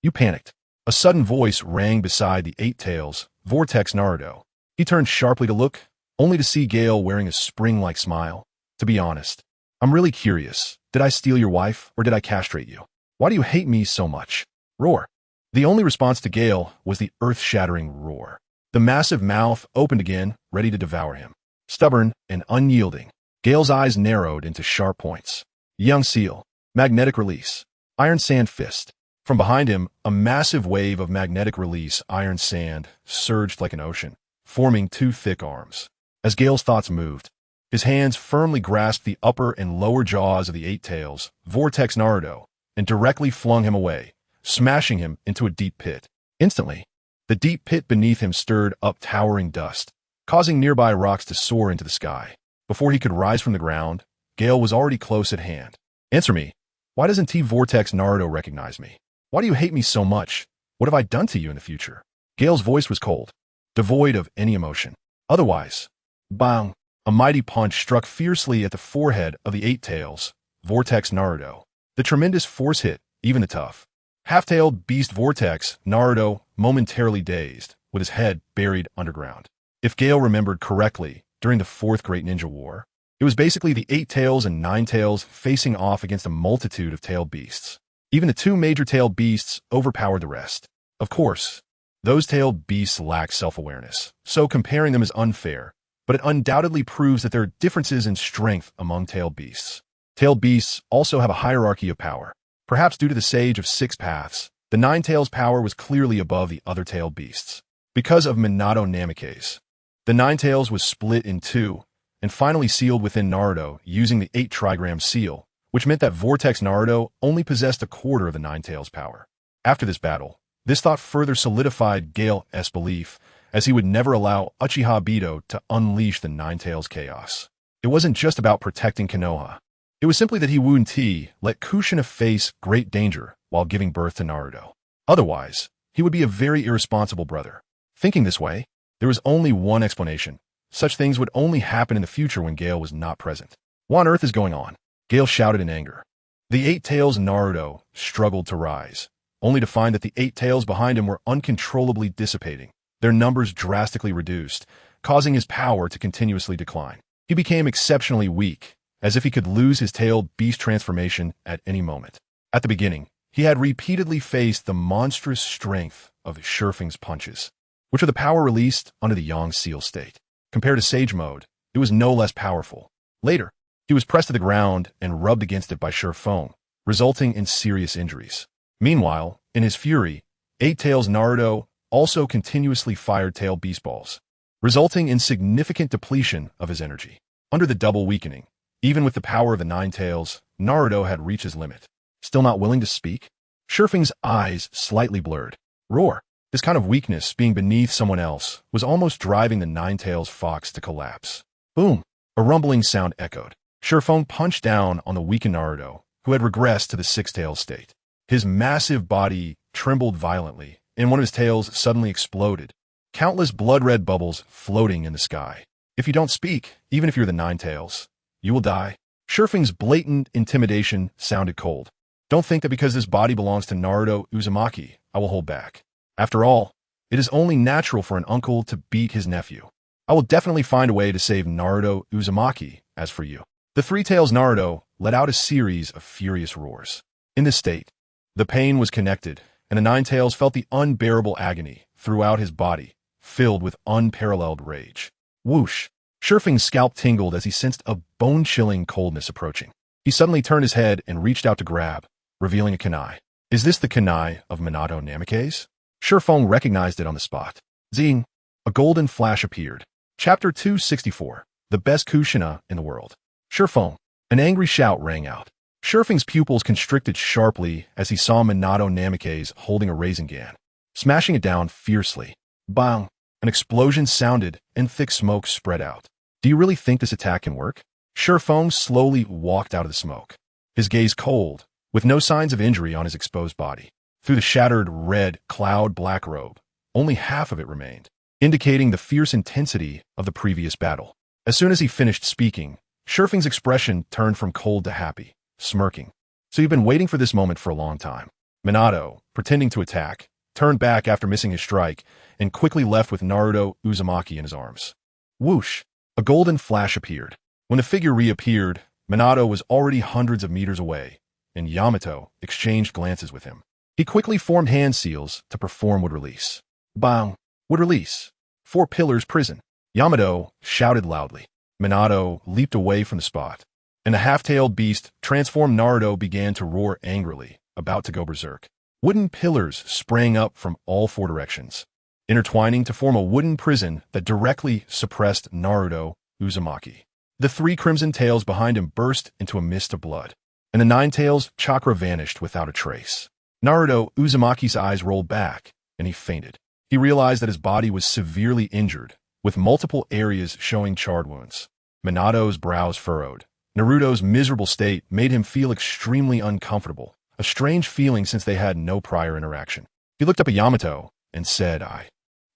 A: You panicked. A sudden voice rang beside the Eight Tails, Vortex Naruto. He turned sharply to look, only to see Gale wearing a spring-like smile. To be honest, I'm really curious. Did I steal your wife, or did I castrate you? Why do you hate me so much? Roar. The only response to Gale was the earth-shattering roar. The massive mouth opened again, ready to devour him. Stubborn and unyielding, Gale's eyes narrowed into sharp points. Young Seal. Magnetic release. Iron Sand Fist. From behind him, a massive wave of magnetic release iron sand surged like an ocean, forming two thick arms. As Gale's thoughts moved, his hands firmly grasped the upper and lower jaws of the Eight Tails, Vortex Naruto, and directly flung him away, smashing him into a deep pit. Instantly, the deep pit beneath him stirred up towering dust, causing nearby rocks to soar into the sky. Before he could rise from the ground, Gale was already close at hand. Answer me. Why doesn't T-Vortex Naruto recognize me? Why do you hate me so much? What have I done to you in the future? Gale's voice was cold, devoid of any emotion. Otherwise, bang! A mighty punch struck fiercely at the forehead of the Eight Tails, Vortex Naruto. The tremendous force hit even the tough, half-tailed beast Vortex Naruto momentarily dazed, with his head buried underground. If Gale remembered correctly, during the Fourth Great Ninja War, it was basically the Eight Tails and Nine Tails facing off against a multitude of tailed beasts. Even the two major tailed beasts overpowered the rest. Of course, those tailed beasts lack self-awareness, so comparing them is unfair, but it undoubtedly proves that there are differences in strength among tailed beasts. Tailed beasts also have a hierarchy of power. Perhaps due to the Sage of Six Paths, the Nine Tails' power was clearly above the other tailed beasts. Because of Minato Namikaze, the Nine Tails was split in two, and finally sealed within Naruto using the 8 trigram seal, which meant that Vortex Naruto only possessed a quarter of the Nine Tails' power. After this battle, this thought further solidified Gale's belief, as he would never allow Uchiha Obito to unleash the Nine Tails' chaos. It wasn't just about protecting Konoha. It was simply that he wouldn't let Kushina face great danger while giving birth to Naruto. Otherwise, he would be a very irresponsible brother. Thinking this way, there was only one explanation. Such things would only happen in the future when Gale was not present. What on earth is going on? Gale shouted in anger. The Eight Tails Naruto struggled to rise, only to find that the Eight Tails behind him were uncontrollably dissipating, their numbers drastically reduced, causing his power to continuously decline. He became exceptionally weak, as if he could lose his tailed beast transformation at any moment. At the beginning, he had repeatedly faced the monstrous strength of Shurfeng's punches, which were the power released under the Yang Seal state. Compared to Sage Mode, it was no less powerful. Later, he was pressed to the ground and rubbed against it by Shurfeng, resulting in serious injuries. Meanwhile, in his fury, Eight Tails Naruto also continuously fired tail beast balls, resulting in significant depletion of his energy. Under the double weakening, even with the power of the Nine Tails, Naruto had reached his limit. Still not willing to speak? Shurfeng's eyes slightly blurred. Roar! This kind of weakness being beneath someone else was almost driving the Nine Tails fox to collapse. Boom! A rumbling sound echoed. Shurfeng punched down on the weakened Naruto, who had regressed to the six-tailed state. His massive body trembled violently, and one of his tails suddenly exploded, countless blood-red bubbles floating in the sky. If you don't speak, even if you're the Nine Tails, you will die. Shurfeng's blatant intimidation sounded cold. Don't think that because this body belongs to Naruto Uzumaki, I will hold back. After all, it is only natural for an uncle to beat his nephew. I will definitely find a way to save Naruto Uzumaki. As for you. The Three Tails Naruto let out a series of furious roars. In this state, the pain was connected, and the Nine Tails felt the unbearable agony throughout his body, filled with unparalleled rage. Whoosh! Shurfeng's scalp tingled as he sensed a bone-chilling coldness approaching. He suddenly turned his head and reached out to grab, revealing a kunai. Is this the kunai of Minato Namikaze? Shurfeng recognized it on the spot. Zing! A golden flash appeared. Chapter 264. The best Kushina in the world. Shurfeng! An angry shout rang out. Shurfeng's pupils constricted sharply as he saw Minato Namikaze holding a Rasengan, smashing it down fiercely. Bang! An explosion sounded and thick smoke spread out. Do you really think this attack can work? Shurfeng slowly walked out of the smoke, his gaze cold, with no signs of injury on his exposed body. Through the shattered red cloud black robe, only half of it remained, indicating the fierce intensity of the previous battle. As soon as he finished speaking, Shurfeng's expression turned from cold to happy, smirking. So you've been waiting for this moment for a long time. Minato, pretending to attack, turned back after missing his strike and quickly left with Naruto Uzumaki in his arms. Whoosh! A golden flash appeared. When the figure reappeared, Minato was already hundreds of meters away, and Yamato exchanged glances with him. He quickly formed hand seals to perform wood release. Bang! Wood release. 4 pillars prison. Yamato shouted loudly. Minato leaped away from the spot, and the half-tailed beast transformed Naruto began to roar angrily, about to go berserk. Wooden pillars sprang up from all 4 directions, intertwining to form a wooden prison that directly suppressed Naruto Uzumaki. The three crimson tails behind him burst into a mist of blood, and the nine tails chakra vanished without a trace. Naruto Uzumaki's eyes rolled back, and he fainted. He realized that his body was severely injured, with multiple areas showing charred wounds. Minato's brows furrowed. Naruto's miserable state made him feel extremely uncomfortable, a strange feeling since they had no prior interaction. He looked up at Yamato and said,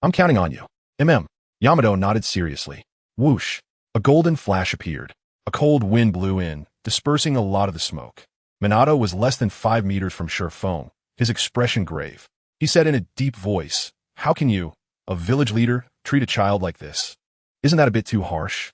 A: I'm counting on you. Yamato nodded seriously. Whoosh! A golden flash appeared. A cold wind blew in, dispersing a lot of the smoke. Minato was less than 5 meters from Shifeng, his expression grave. He said in a deep voice, How can you, a village leader, treat a child like this? Isn't that a bit too harsh?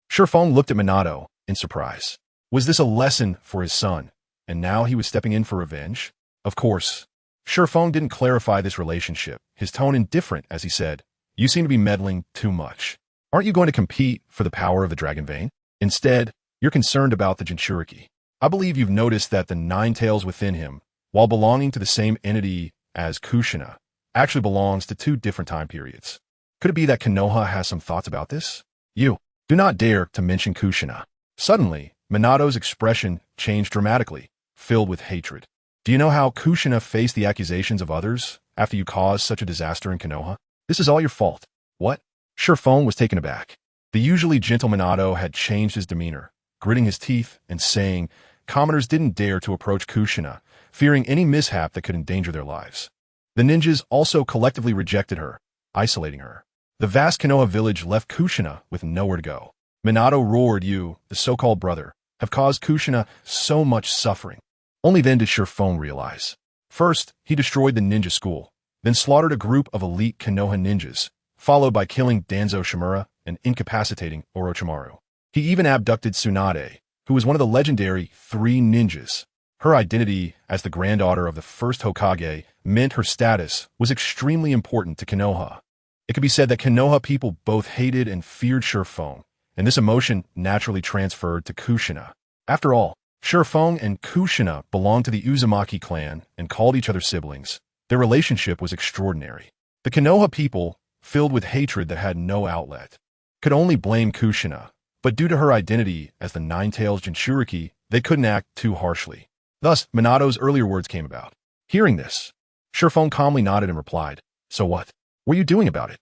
A: Shifeng looked at Minato in surprise. Was this a lesson for his son, and now he was stepping in for revenge? Of course. Shifeng didn't clarify this relationship, his tone indifferent as he said, You seem to be meddling too much. Aren't you going to compete for the power of the Dragon Vein? Instead, you're concerned about the Jinchuriki. I believe you've noticed that the nine tails within him, while belonging to the same entity as Kushina, actually belongs to 2 different time periods. Could it be that Konoha has some thoughts about this? You do not dare to mention Kushina. Suddenly, Minato's expression changed dramatically, filled with hatred. Do you know how Kushina faced the accusations of others after you caused such a disaster in Konoha? This is all your fault. What? Shifeng was taken aback. The usually gentle Minato had changed his demeanor, gritting his teeth and saying, Commoners didn't dare to approach Kushina, fearing any mishap that could endanger their lives. The ninjas also collectively rejected her, isolating her. The vast Konoha village left Kushina with nowhere to go. Minato roared, You, the so-called brother, have caused Kushina so much suffering. Only then did Shifeng realize. First, he destroyed the ninja school, then slaughtered a group of elite Konoha ninjas, followed by killing Danzo Shimura and incapacitating Orochimaru. He even abducted Tsunade, who was one of the legendary 3 ninjas. Her identity as the granddaughter of the first Hokage meant her status was extremely important to Konoha. It could be said that Konoha people both hated and feared Shifeng, and this emotion naturally transferred to Kushina. After all, Shifeng and Kushina belonged to the Uzumaki clan and called each other siblings. Their relationship was extraordinary. The Konoha people, filled with hatred that had no outlet, could only blame Kushina, but due to her identity as the Nine-Tails Jinchuriki, they couldn't act too harshly. Thus, Minato's earlier words came about. Hearing this, Shifeng calmly nodded and replied, So what? What are you doing about it?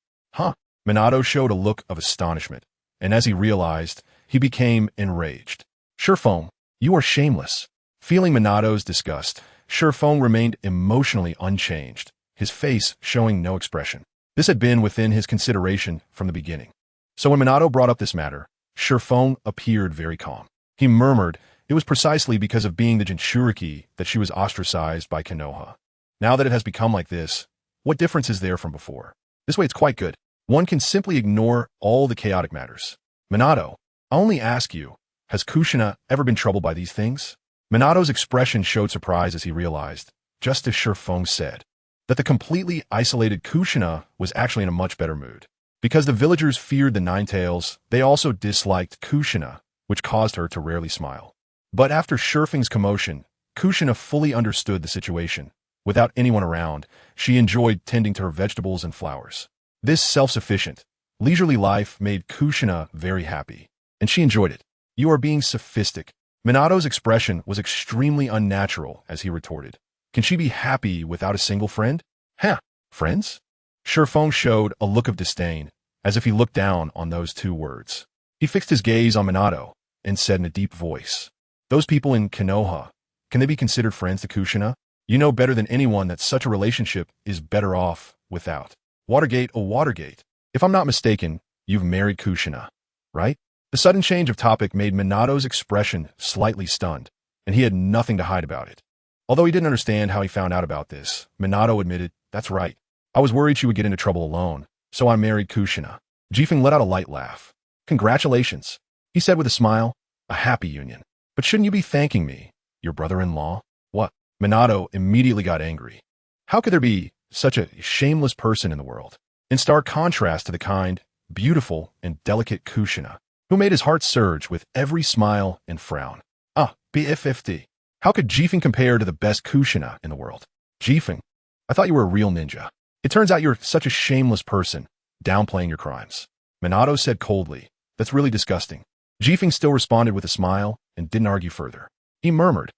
A: Minato showed a look of astonishment, and as he realized, he became enraged. Shifeng, you are shameless. Feeling Minato's disgust, Shifeng remained emotionally unchanged, his face showing no expression. This had been within his consideration from the beginning. So when Minato brought up this matter, Shifeng appeared very calm. He murmured, It was precisely because of being the Jinchuriki that she was ostracized by Konoha. Now that it has become like this, what difference is there from before? This way it's quite good. One can simply ignore all the chaotic matters. Minato, I only ask you, has Kushina ever been troubled by these things? Minato's expression showed surprise as he realized, just as Shifeng said, that the completely isolated Kushina was actually in a much better mood. Because the villagers feared the Nine Tails, they also disliked Kushina, which caused her to rarely smile. But after Shifeng's commotion, Kushina fully understood the situation. Without anyone around, she enjoyed tending to her vegetables and flowers. This self-sufficient, leisurely life made Kushina very happy, and she enjoyed it. You are being sophistic. Minato's expression was extremely unnatural as he retorted. Can she be happy without a single friend? Friends? Shifeng showed a look of disdain, as if he looked down on those 2 words. He fixed his gaze on Minato and said in a deep voice, Those people in Konoha, can they be considered friends to Kushina? You know better than anyone that such a relationship is better off without. Watergate, Watergate. If I'm not mistaken, you've married Kushina, right? The sudden change of topic made Minato's expression slightly stunned, and he had nothing to hide about it. Although he didn't understand how he found out about this, Minato admitted, That's right. I was worried she would get into trouble alone, so I married Kushina. Jifeng let out a light laugh. Congratulations, he said with a smile. A happy union. But shouldn't you be thanking me, your brother-in-law? What? Minato immediately got angry. How could there be such a shameless person in the world? In stark contrast to the kind, beautiful, and delicate Kushina, who made his heart surge with every smile and frown. BFFD. How could Jifeng compare to the best Kushina in the world? Jifeng, I thought you were a real ninja. It turns out you're such a shameless person, downplaying your crimes. Minato said coldly, "That's really disgusting." Jifeng still responded with a smile and didn't argue further. He murmured.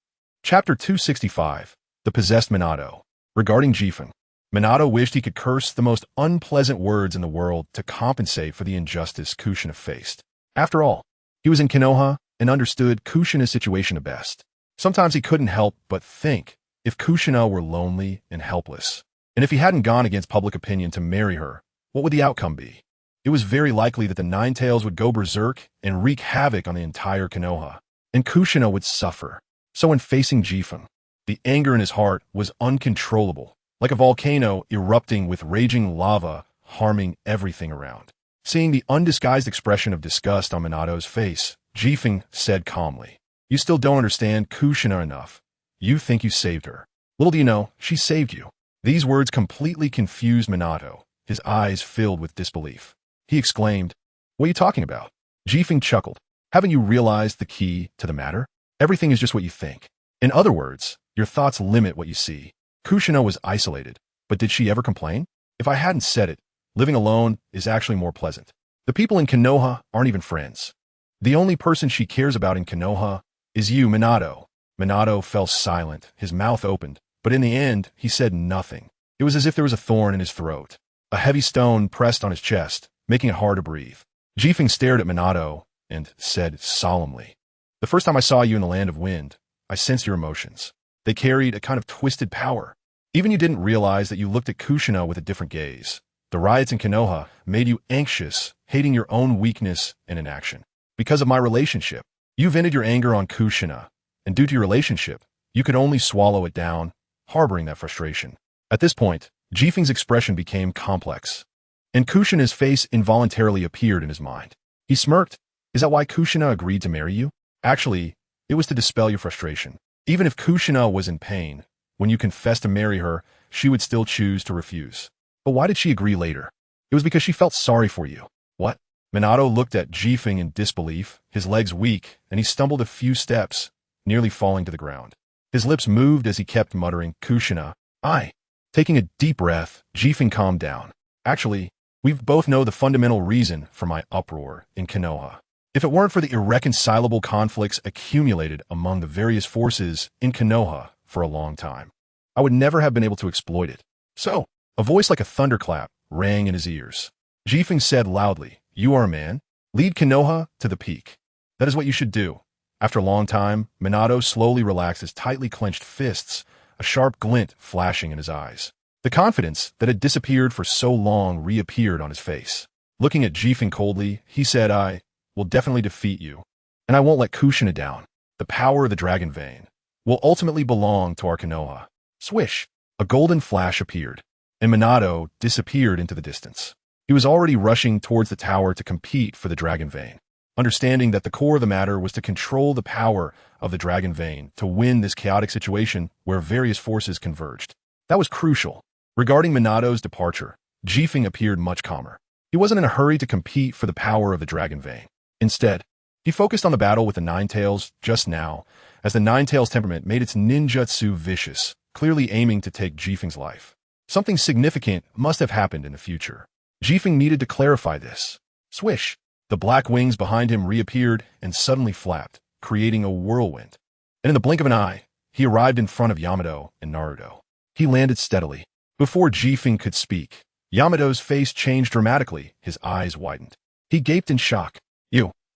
A: Chapter 265, The Possessed Minato. Regarding Jifeng, Minato wished he could curse the most unpleasant words in the world to compensate for the injustice Kushina faced. After all, he was in Konoha and understood Kushina's situation the best. Sometimes he couldn't help but think if Kushina were lonely and helpless, and if he hadn't gone against public opinion to marry her, what would the outcome be? It was very likely that the Nine Tails would go berserk and wreak havoc on the entire Konoha, and Kushina would suffer. So in facing Jifeng, the anger in his heart was uncontrollable, like a volcano erupting with raging lava, harming everything around. Seeing the undisguised expression of disgust on Minato's face, Jifeng said calmly, "You still don't understand Kushina enough. You think you saved her. Little do you know, she saved you." These words completely confused Minato, his eyes filled with disbelief. He exclaimed, "What are you talking about?" Jifeng chuckled. "Haven't you realized the key to the matter? Everything is just what you think. In other words, your thoughts limit what you see. Kushina was isolated, but did she ever complain? If I hadn't said it, living alone is actually more pleasant. The people in Konoha aren't even friends. The only person she cares about in Konoha is you, Minato." Minato fell silent, his mouth opened, but in the end, he said nothing. It was as if there was a thorn in his throat. A heavy stone pressed on his chest, making it hard to breathe. Jifeng stared at Minato and said solemnly, "The first time I saw you in the Land of Wind, I sensed your emotions. They carried a kind of twisted power. Even you didn't realize that you looked at Kushina with a different gaze. The riots in Konoha made you anxious, hating your own weakness and inaction. Because of my relationship, you vented your anger on Kushina, and due to your relationship, you could only swallow it down, harboring that frustration." At this point, Jifeng's expression became complex, and Kushina's face involuntarily appeared in his mind. He smirked. "Is that why Kushina agreed to marry you?" "Actually, it was to dispel your frustration. Even if Kushina was in pain, when you confessed to marry her, she would still choose to refuse." "But why did she agree later?" "It was because she felt sorry for you." "What?" Minato looked at Jifeng in disbelief, his legs weak, and he stumbled a few steps, nearly falling to the ground. His lips moved as he kept muttering, "Kushina, I." Taking a deep breath, Jifeng calmed down. "Actually, we both know the fundamental reason for my uproar in Konoha. If it weren't for the irreconcilable conflicts accumulated among the various forces in Konoha for a long time, I would never have been able to exploit it." "So," a voice like a thunderclap rang in his ears. Jifeng said loudly, "You are a man. Lead Konoha to the peak. That is what you should do." After a long time, Minato slowly relaxed his tightly clenched fists, a sharp glint flashing in his eyes. The confidence that had disappeared for so long reappeared on his face. Looking at Jifeng coldly, he said, "I will definitely defeat you, and I won't let Kushina down. The power of the dragon vein will ultimately belong to our Konoha." Swish! A golden flash appeared, and Minato disappeared into the distance. He was already rushing towards the tower to compete for the dragon vein, understanding that the core of the matter was to control the power of the dragon vein to win this chaotic situation where various forces converged. That was crucial. Regarding Minato's departure, Jifeng appeared much calmer. He wasn't in a hurry to compete for the power of the dragon vein. Instead, he focused on the battle with the Nine Tails just now, as the Nine Tails temperament made its ninjutsu vicious, clearly aiming to take Jifeng's life. Something significant must have happened in the future. Jifeng needed to clarify this. Swish! The black wings behind him reappeared and suddenly flapped, creating a whirlwind. And in the blink of an eye, he arrived in front of Yamato and Naruto. He landed steadily. Before Jifeng could speak, Yamato's face changed dramatically, his eyes widened. He gaped in shock.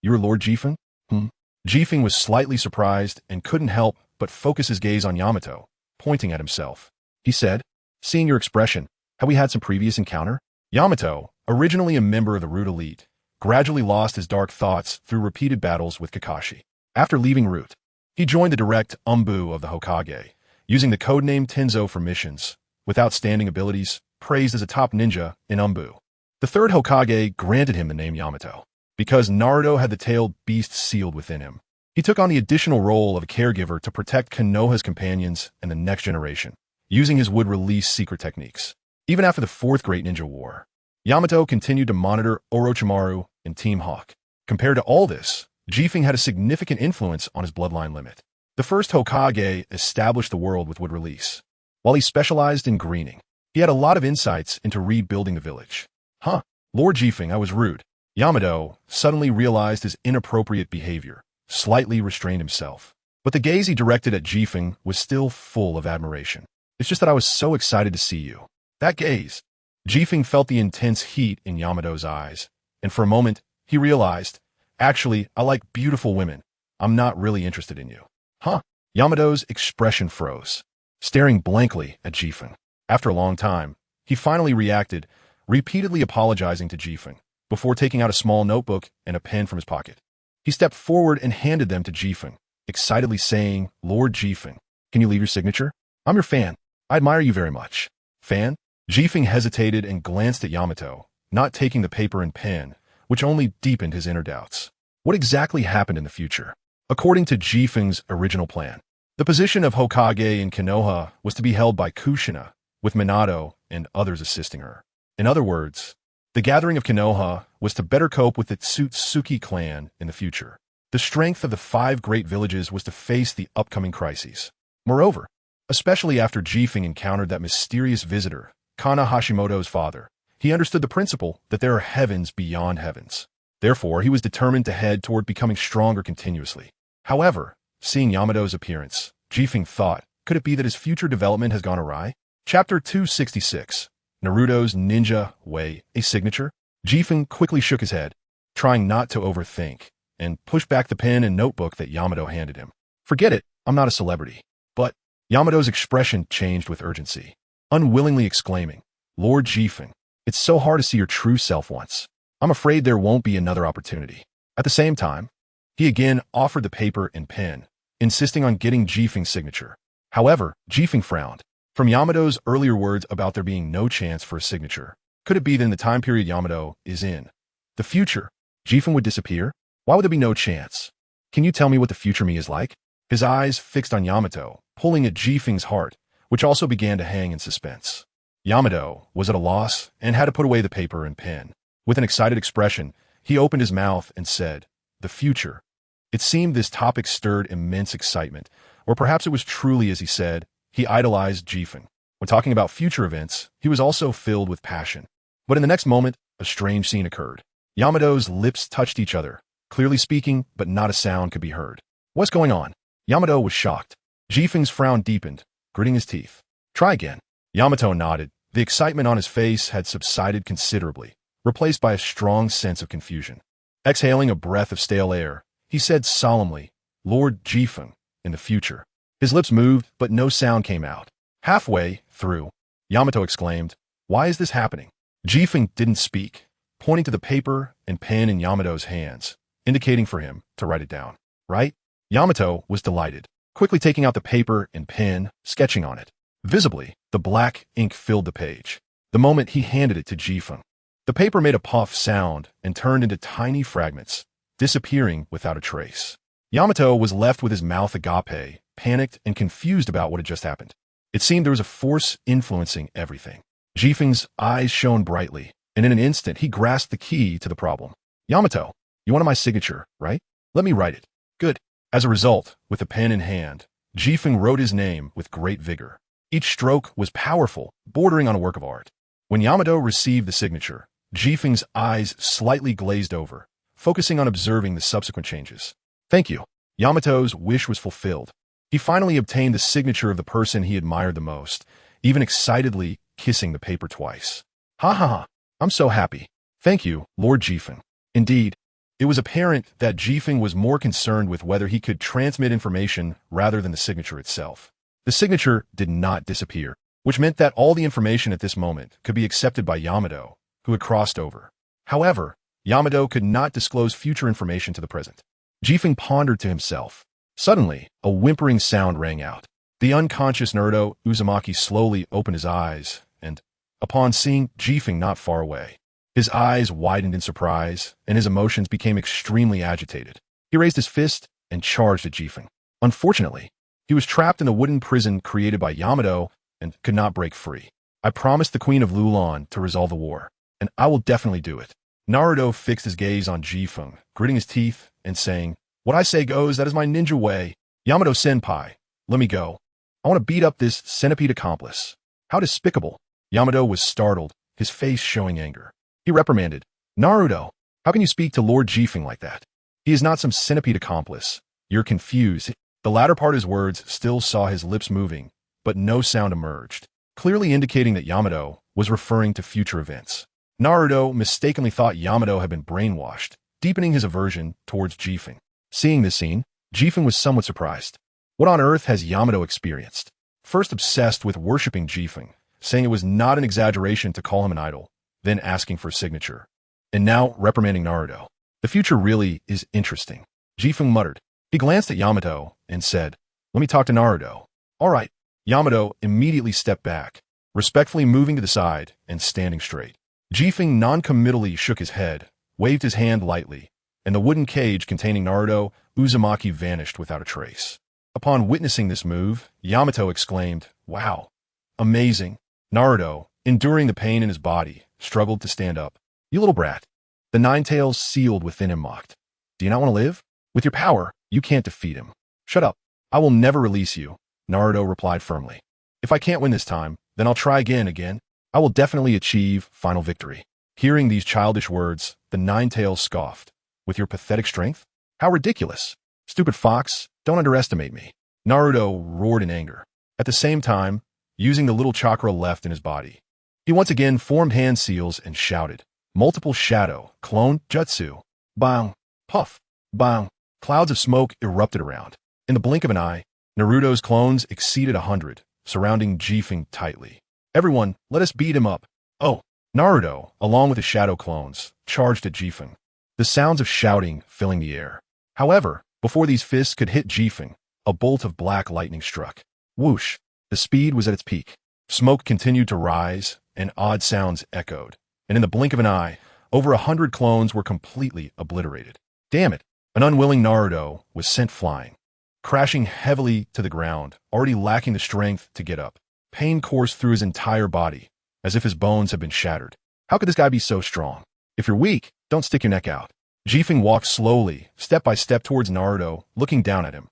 A: You're Lord Jifeng?" Jifeng was slightly surprised and couldn't help but focus his gaze on Yamato, pointing at himself. He said, "Seeing your expression, have we had some previous encounter?" Yamato, originally a member of the Root Elite, gradually lost his dark thoughts through repeated battles with Kakashi. After leaving Root, he joined the direct Umbu of the Hokage, using the codename Tenzo for missions, with outstanding abilities, praised as a top ninja in Umbu. The third Hokage granted him the name Yamato, because Naruto had the tailed beast sealed within him. He took on the additional role of a caregiver to protect Konoha's companions and the next generation, using his would-release secret techniques. Even after the Fourth Great Ninja War, Yamato continued to monitor Orochimaru and Team Hawk. Compared to all this, Jifeng had a significant influence on his bloodline limit. The first Hokage established the world with wood release, while he specialized in greening. He had a lot of insights into rebuilding the village. Huh, Lord Jifeng, I was rude. Yamato suddenly realized his inappropriate behavior, slightly restrained himself. But the gaze he directed at Jifeng was still full of admiration. It's just that I was so excited to see you. That gaze. Jifeng felt the intense heat in Yamato's eyes, and for a moment, he realized, actually, I like beautiful women. I'm not really interested in you. Huh? Yamato's expression froze, staring blankly at Jifeng. After a long time, he finally reacted, repeatedly apologizing to Jifeng, before taking out a small notebook and a pen from his pocket. He stepped forward and handed them to Jifeng, excitedly saying, Lord Jifeng, can you leave your signature? I'm your fan. I admire you very much. Fan? Jifeng hesitated and glanced at Yamato, not taking the paper and pen, which only deepened his inner doubts. What exactly happened in the future? According to Jifeng's original plan, the position of Hokage in Konoha was to be held by Kushina, with Minato and others assisting her. In other words, the gathering of Konoha was to better cope with the Tsutsuki clan in the future. The strength of the 5 great villages was to face the upcoming crises. Moreover, especially after Jifeng encountered that mysterious visitor, Kana Hashimoto's father, he understood the principle that there are heavens beyond heavens. Therefore, he was determined to head toward becoming stronger continuously. However, seeing Yamato's appearance, Jifeng thought, could it be that his future development has gone awry? Chapter 266, Naruto's Ninja Way, a signature? Jifeng quickly shook his head, trying not to overthink, and pushed back the pen and notebook that Yamato handed him. Forget it, I'm not a celebrity. But Yamato's expression changed with urgency, unwillingly exclaiming, Lord Jifeng, it's so hard to see your true self once. I'm afraid there won't be another opportunity. At the same time, he again offered the paper and pen, insisting on getting Jifeng's signature. However, Jifeng frowned. From Yamato's earlier words about there being no chance for a signature, could it be that in the time period Yamato is in, the future, Jifeng would disappear? Why would there be no chance? Can you tell me what the future me is like? His eyes fixed on Yamato, pulling at Jifeng's heart, which also began to hang in suspense. Yamato was at a loss and had to put away the paper and pen. With an excited expression, he opened his mouth and said, the future. It seemed this topic stirred immense excitement, or perhaps it was truly as he said, he idolized Jifeng. When talking about future events, he was also filled with passion. But in the next moment, a strange scene occurred. Yamato's lips touched each other, clearly speaking, but not a sound could be heard. What's going on? Yamato was shocked. Jifeng's frown deepened, gritting his teeth. Try again. Yamato nodded. The excitement on his face had subsided considerably, replaced by a strong sense of confusion. Exhaling a breath of stale air, he said solemnly, Lord Jifeng, in the future. His lips moved, but no sound came out. Halfway through, Yamato exclaimed, why is this happening? Jifeng didn't speak, pointing to the paper and pen in Yamato's hands, indicating for him to write it down. Right? Yamato was delighted, quickly taking out the paper and pen, sketching on it. Visibly, the black ink filled the page. The moment he handed it to Jifeng, the paper made a puff sound and turned into tiny fragments, disappearing without a trace. Yamato was left with his mouth agape, panicked and confused about what had just happened. It seemed there was a force influencing everything. Jifeng's eyes shone brightly, and in an instant he grasped the key to the problem. Yamato, you wanted my signature, right? Let me write it. Good. As a result, with the pen in hand, Jifeng wrote his name with great vigor. Each stroke was powerful, bordering on a work of art. When Yamato received the signature, Jifeng's eyes slightly glazed over, focusing on observing the subsequent changes. Thank you. Yamato's wish was fulfilled. He finally obtained the signature of the person he admired the most, even excitedly kissing the paper twice. Ha ha ha. I'm so happy. Thank you, Lord Jifeng. Indeed, it was apparent that Jifeng was more concerned with whether he could transmit information rather than the signature itself. The signature did not disappear, which meant that all the information at this moment could be accepted by Yamato, who had crossed over. However, Yamato could not disclose future information to the present. Jifeng pondered to himself. Suddenly, a whimpering sound rang out. The unconscious Naruto Uzumaki slowly opened his eyes, and, upon seeing Jifeng not far away, his eyes widened in surprise, and his emotions became extremely agitated. He raised his fist and charged at Jifeng. Unfortunately, he was trapped in a wooden prison created by Yamato and could not break free. I promised the Queen of Lulan to resolve the war, and I will definitely do it. Naruto fixed his gaze on Jifeng, gritting his teeth and saying, what I say goes, that is my ninja way. Yamato-senpai, let me go. I want to beat up this centipede accomplice. How despicable. Yamato was startled, his face showing anger. He reprimanded, Naruto, how can you speak to Lord Jifeng like that? He is not some centipede accomplice. You're confused. The latter part of his words still saw his lips moving, but no sound emerged, clearly indicating that Yamato was referring to future events. Naruto mistakenly thought Yamato had been brainwashed, deepening his aversion towards Jifeng. Seeing this scene, Jifeng was somewhat surprised. What on earth has Yamato experienced? First obsessed with worshipping Jifeng, saying it was not an exaggeration to call him an idol, then asking for a signature, and now reprimanding Naruto. The future really is interesting, Jifeng muttered. He glanced at Yamato and said, let me talk to Naruto. All right. Yamato immediately stepped back, respectfully moving to the side and standing straight. Jifeng non-committally shook his head, waved his hand lightly, and the wooden cage containing Naruto Uzumaki vanished without a trace. Upon witnessing this move, Yamato exclaimed, wow, amazing. Naruto, enduring the pain in his body, struggled to stand up. You little brat. The nine tails sealed within him mocked. Do you not want to live? With your power, you can't defeat him. Shut up. I will never release you, Naruto replied firmly. If I can't win this time, then I'll try again. I will definitely achieve final victory. Hearing these childish words, the nine tails scoffed. With your pathetic strength? How ridiculous. Stupid fox, don't underestimate me. Naruto roared in anger. At the same time, using the little chakra left in his body, he once again formed hand seals and shouted. Multiple shadow, clone, jutsu. Bang, puff, bang. Clouds of smoke erupted around. In the blink of an eye, Naruto's clones exceeded 100, surrounding Jifeng tightly. Everyone, let us beat him up. Oh, Naruto, along with his shadow clones, charged at Jifeng, the sounds of shouting filling the air. However, before these fists could hit Jifeng, a bolt of black lightning struck. Whoosh! The speed was at its peak. Smoke continued to rise, and odd sounds echoed. And in the blink of an eye, over 100 clones were completely obliterated. Damn it! An unwilling Naruto was sent flying, crashing heavily to the ground, already lacking the strength to get up. Pain coursed through his entire body, as if his bones had been shattered. How could this guy be so strong? If you're weak, don't stick your neck out. Jifeng walked slowly, step by step towards Naruto, looking down at him.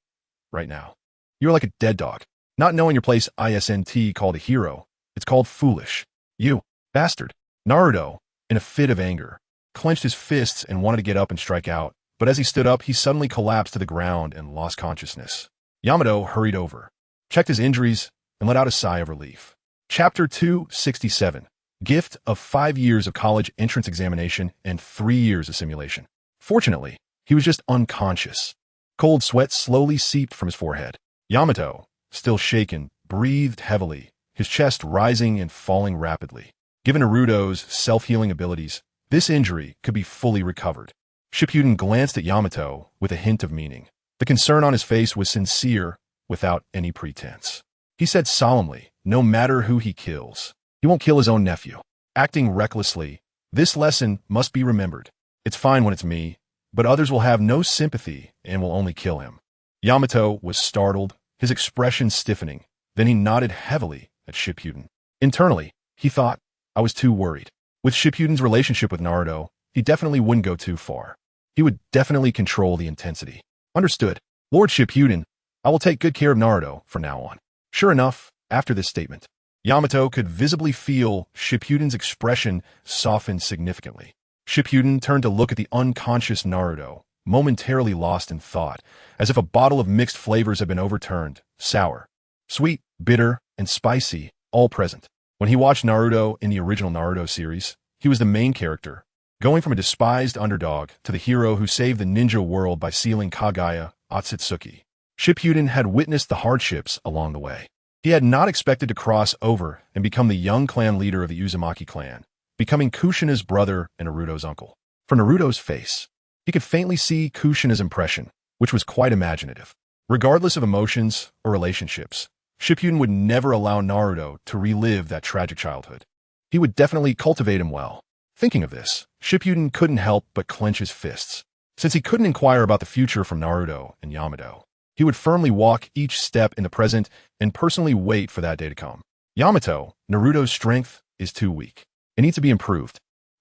A: Right now, you're like a dead dog. Not knowing your place isn't called a hero, it's called foolish. You, bastard. Naruto, in a fit of anger, clenched his fists and wanted to get up and strike out, but as he stood up, he suddenly collapsed to the ground and lost consciousness. Yamato hurried over, checked his injuries, and let out a sigh of relief. Chapter 267. Gift of 5 years of college entrance examination and 3 years of simulation. Fortunately, he was just unconscious. Cold sweat slowly seeped from his forehead. Yamato, still shaken, breathed heavily, his chest rising and falling rapidly. Given Naruto's self-healing abilities, this injury could be fully recovered. Shippuden glanced at Yamato with a hint of meaning. The concern on his face was sincere, without any pretense. He said solemnly, no matter who he kills, he won't kill his own nephew. Acting recklessly, this lesson must be remembered. It's fine when it's me, but others will have no sympathy and will only kill him. Yamato was startled, his expression stiffening. Then he nodded heavily at Shippuden. Internally, he thought, I was too worried. With Shippuden's relationship with Naruto, he definitely wouldn't go too far. He would definitely control the intensity. Understood. Lord Shippuden, I will take good care of Naruto from now on. Sure enough, after this statement, Yamato could visibly feel Shippuden's expression soften significantly. Shippuden turned to look at the unconscious Naruto, momentarily lost in thought, as if a bottle of mixed flavors had been overturned, sour, sweet, bitter, and spicy, all present. When he watched Naruto in the original Naruto series, he was the main character, going from a despised underdog to the hero who saved the ninja world by sealing Kaguya Otsutsuki. Shippuden had witnessed the hardships along the way. He had not expected to cross over and become the young clan leader of the Uzumaki clan, becoming Kushina's brother and Naruto's uncle. From Naruto's face, he could faintly see Kushina's impression, which was quite imaginative. Regardless of emotions or relationships, Shippuden would never allow Naruto to relive that tragic childhood. He would definitely cultivate him well. Thinking of this, Shippuden couldn't help but clench his fists. Since he couldn't inquire about the future from Naruto and Yamato, he would firmly walk each step in the present and personally wait for that day to come. Yamato, Naruto's strength is too weak. It needs to be improved.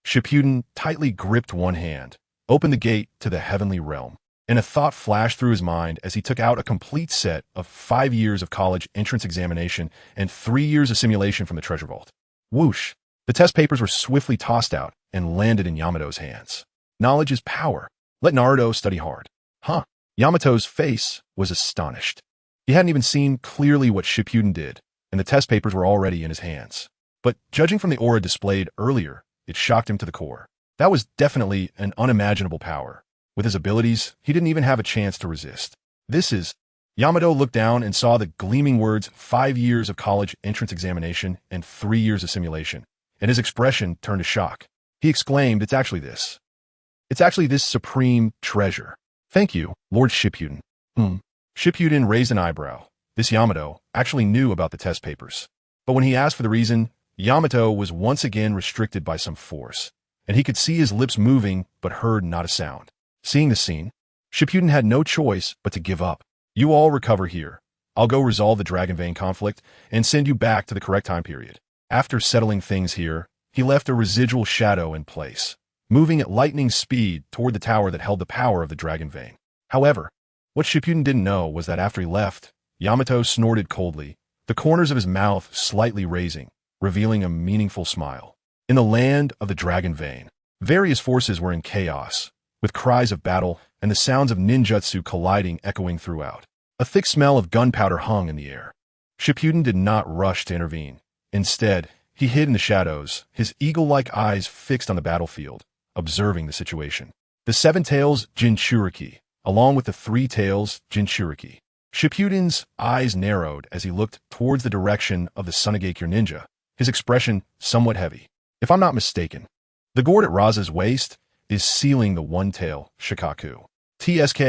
A: Shippuden tightly gripped one hand, opened the gate to the heavenly realm, and a thought flashed through his mind as he took out a complete set of 5 years of college entrance examination and 3 years of simulation from the treasure vault. Whoosh! The test papers were swiftly tossed out and landed in Yamato's hands. Knowledge is power. Let Naruto study hard. Huh? Yamato's face was astonished. He hadn't even seen clearly what Shippuden did, and the test papers were already in his hands. But judging from the aura displayed earlier, it shocked him to the core. That was definitely an unimaginable power. With his abilities, he didn't even have a chance to resist. This is... Yamato looked down and saw the gleaming words 5 years of college entrance examination and 3 years of simulation, and his expression turned to shock. He exclaimed, It's actually this supreme treasure. Thank you, Lord Shippuden. Shippuden raised an eyebrow. This Yamato actually knew about the test papers. But when he asked for the reason, Yamato was once again restricted by some force, and he could see his lips moving but heard not a sound. Seeing the scene, Shippuden had no choice but to give up. You all recover here. I'll go resolve the Dragon Vein conflict and send you back to the correct time period. After settling things here, he left a residual shadow in place, moving at lightning speed toward the tower that held the power of the Dragon Vein. However, what Shippuden didn't know was that after he left, Yamato snorted coldly, the corners of his mouth slightly raising, revealing a meaningful smile. In the land of the Dragon Vein, various forces were in chaos, with cries of battle and the sounds of ninjutsu colliding echoing throughout. A thick smell of gunpowder hung in the air. Shippuden did not rush to intervene. Instead, he hid in the shadows, his eagle-like eyes fixed on the battlefield, observing the situation. The 7 tails Jinchuriki, along with the 3 tails Jinchuriki. Shippuden's eyes narrowed as he looked towards the direction of the Sunagakure ninja, his expression somewhat heavy. If I'm not mistaken, the gourd at Raza's waist is sealing the 1-tail Shikaku. TSK.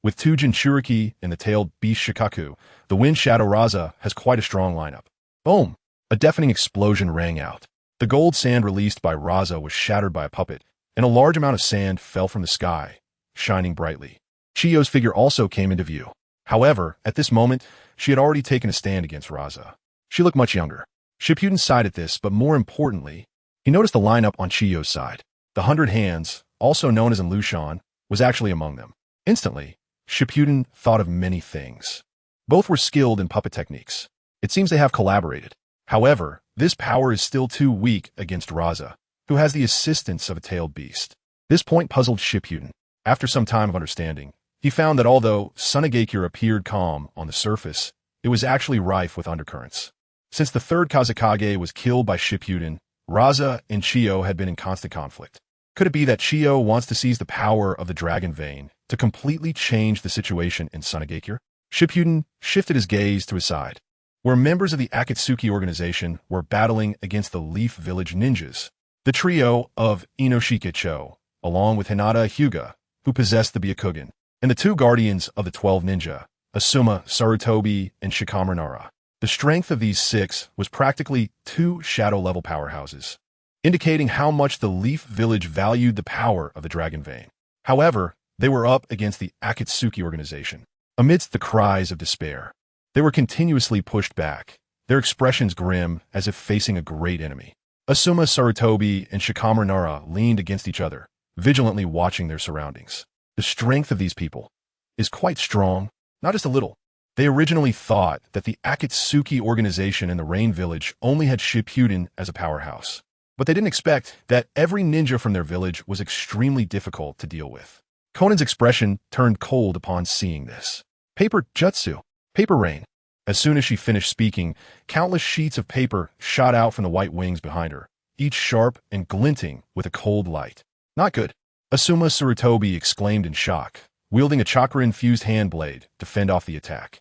A: With 2 Jinchuriki and the tailed beast Shikaku, the Wind Shadow Raza has quite a strong lineup. Boom! A deafening explosion rang out. The gold sand released by Raza was shattered by a puppet, and a large amount of sand fell from the sky, shining brightly. Chiyo's figure also came into view. However, at this moment, she had already taken a stand against Raza. She looked much younger. Shippuden sighed at this, but more importantly, he noticed the lineup on Chiyo's side. The 100 Hands, also known as in Lushan, was actually among them. Instantly, Shippuden thought of many things. Both were skilled in puppet techniques. It seems they have collaborated. However, this power is still too weak against Raza, who has the assistance of a tailed beast. This point puzzled Shippuden. After some time of understanding, he found that although Sunagakure appeared calm on the surface, it was actually rife with undercurrents. Since the 3rd Kazekage was killed by Shippuden, Raza and Chiyo had been in constant conflict. Could it be that Chiyo wants to seize the power of the Dragon Vein to completely change the situation in Sunagakure? Shippuden shifted his gaze to his side, where members of the Akatsuki organization were battling against the Leaf Village ninjas, the trio of Inoshikacho, along with Hinata Hyuga, who possessed the Byakugan, and the 2 guardians of the 12 ninja, Asuma, Sarutobi, and Shikamaru Nara. The strength of these 6 was practically 2 shadow-level powerhouses, indicating how much the Leaf Village valued the power of the Dragon Vein. However, they were up against the Akatsuki organization. Amidst the cries of despair, they were continuously pushed back, their expressions grim as if facing a great enemy. Asuma, Sarutobi, and Shikamaru Nara leaned against each other, vigilantly watching their surroundings. The strength of these people is quite strong, not just a little. They originally thought that the Akatsuki organization in the Rain Village only had Shippuden as a powerhouse. But they didn't expect that every ninja from their village was extremely difficult to deal with. Konan's expression turned cold upon seeing this. Paper jutsu. Paper rain. As soon as she finished speaking, countless sheets of paper shot out from the white wings behind her, each sharp and glinting with a cold light. Not good. Asuma Sarutobi exclaimed in shock, wielding a chakra-infused hand blade to fend off the attack.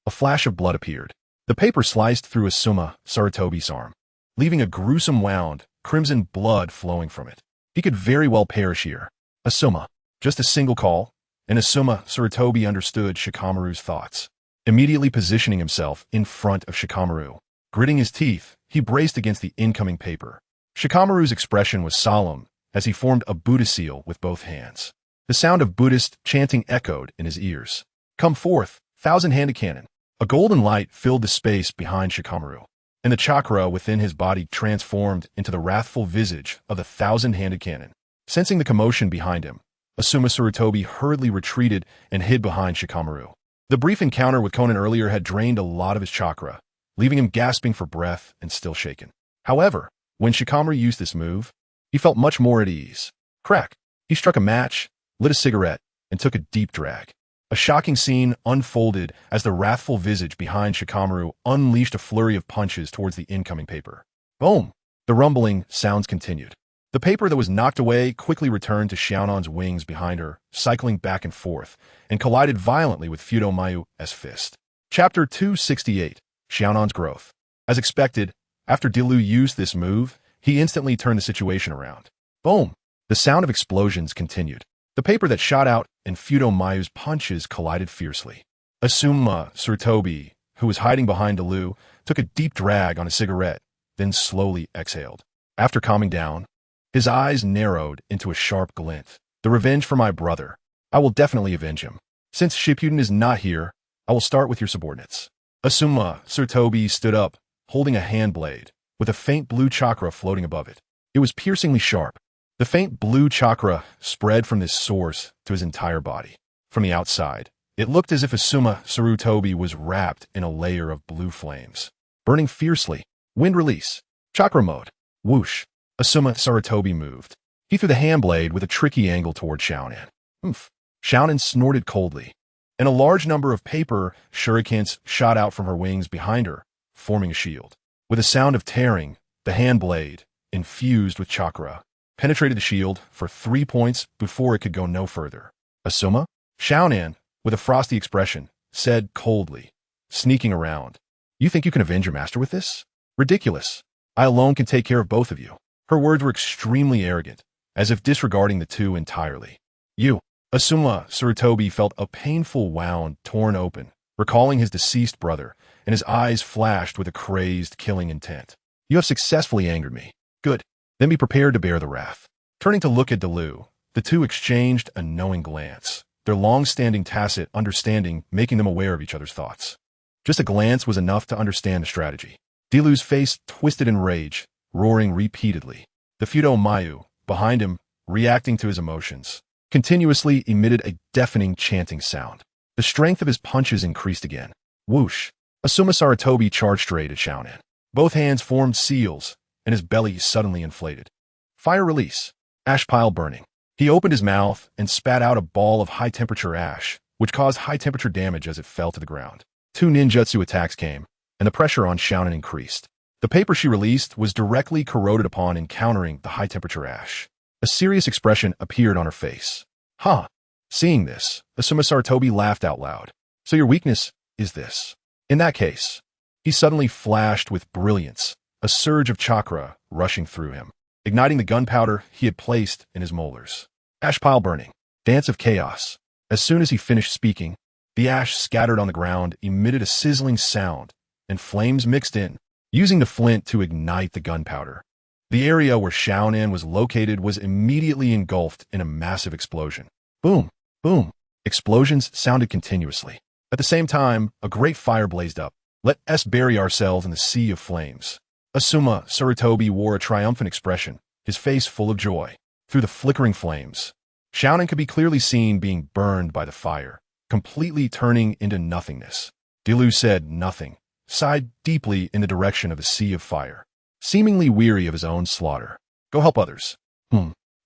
A: A flash of blood appeared. The paper sliced through Asuma Sarutobi's arm, leaving a gruesome wound, crimson blood flowing from it. He could very well perish here. Asuma. Just a single call, and Asuma Sarutobi understood Shikamaru's thoughts. Immediately positioning himself in front of Shikamaru. Gritting his teeth, he braced against the incoming paper. Shikamaru's expression was solemn as he formed a Buddha seal with both hands. The sound of Buddhist chanting echoed in his ears. Come forth, 1,000-handed cannon. A golden light filled the space behind Shikamaru, and the chakra within his body transformed into the wrathful visage of the 1,000-handed cannon. Sensing the commotion behind him, Asuma Sarutobi hurriedly retreated and hid behind Shikamaru. The brief encounter with Konan earlier had drained a lot of his chakra, leaving him gasping for breath and still shaken. However, when Shikamaru used this move, he felt much more at ease. Crack! He struck a match, lit a cigarette, and took a deep drag. A shocking scene unfolded as the wrathful visage behind Shikamaru unleashed a flurry of punches towards the incoming paper. Boom! The rumbling sounds continued. The paper that was knocked away quickly returned to Xiaonan's wings behind her, cycling back and forth, and collided violently with Fudomayu's fist. Chapter 268, Xiaonan's Growth. As expected, after Dilu used this move, he instantly turned the situation around. Boom! The sound of explosions continued. The paper that shot out and Fudomayu's punches collided fiercely. Asuma Surtobi, who was hiding behind Dilu, took a deep drag on a cigarette, then slowly exhaled. After calming down, his eyes narrowed into a sharp glint. The revenge for my brother. I will definitely avenge him. Since Shippuden is not here, I will start with your subordinates. Asuma Surtobi stood up, holding a hand blade, with a faint blue chakra floating above it. It was piercingly sharp. The faint blue chakra spread from this source to his entire body. From the outside, it looked as if Asuma Surtobi was wrapped in a layer of blue flames. Burning fiercely. Wind release. Chakra mode. Whoosh. Asuma Surtobi moved. He threw the hand blade with a tricky angle toward Xiaonan. Oomph. Xiaonan snorted coldly, and a large number of paper shurikens shot out from her wings behind her, forming a shield. With a sound of tearing, the hand blade, infused with chakra, penetrated the shield for 3 points before it could go no further. Asuma? Xiaonan, with a frosty expression, said coldly, sneaking around. You think you can avenge your master with this? Ridiculous. I alone can take care of both of you. Her words were extremely arrogant, as if disregarding the two entirely. You. Asuma Surtobi felt a painful wound torn open, recalling his deceased brother, and his eyes flashed with a crazed, killing intent. You have successfully angered me. Good. Then be prepared to bear the wrath. Turning to look at Dilu, the two exchanged a knowing glance, their long-standing tacit understanding making them aware of each other's thoughts. Just a glance was enough to understand the strategy. Dilu's face twisted in rage, roaring repeatedly. The Fudomayu, behind him, reacting to his emotions, continuously emitted a deafening chanting sound. The strength of his punches increased again. Whoosh! Asuma Surtobi charged straight at Xiaonan. Both hands formed seals, and his belly suddenly inflated. Fire release. Ash pile burning. He opened his mouth and spat out a ball of high-temperature ash, which caused high-temperature damage as it fell to the ground. 2 ninjutsu attacks came, and the pressure on Xiaonan increased. The paper she released was directly corroded upon encountering the high-temperature ash. A serious expression appeared on her face. Huh. Seeing this, Asuma Surtobi laughed out loud. So your weakness is this. In that case, he suddenly flashed with brilliance, a surge of chakra rushing through him, igniting the gunpowder he had placed in his molars. Ash pile burning. Dance of chaos. As soon as he finished speaking, the ash scattered on the ground emitted a sizzling sound, and flames mixed in, using the flint to ignite the gunpowder. The area where Xiaonan was located was immediately engulfed in a massive explosion. Boom, boom. Explosions sounded continuously. At the same time, a great fire blazed up. Let us bury ourselves in the sea of flames. Asuma Surtobi wore a triumphant expression, his face full of joy. Through the flickering flames, Xiaonan could be clearly seen being burned by the fire, completely turning into nothingness. Dilu said nothing, sighed deeply in the direction of the sea of fire, seemingly weary of his own slaughter. Go help others.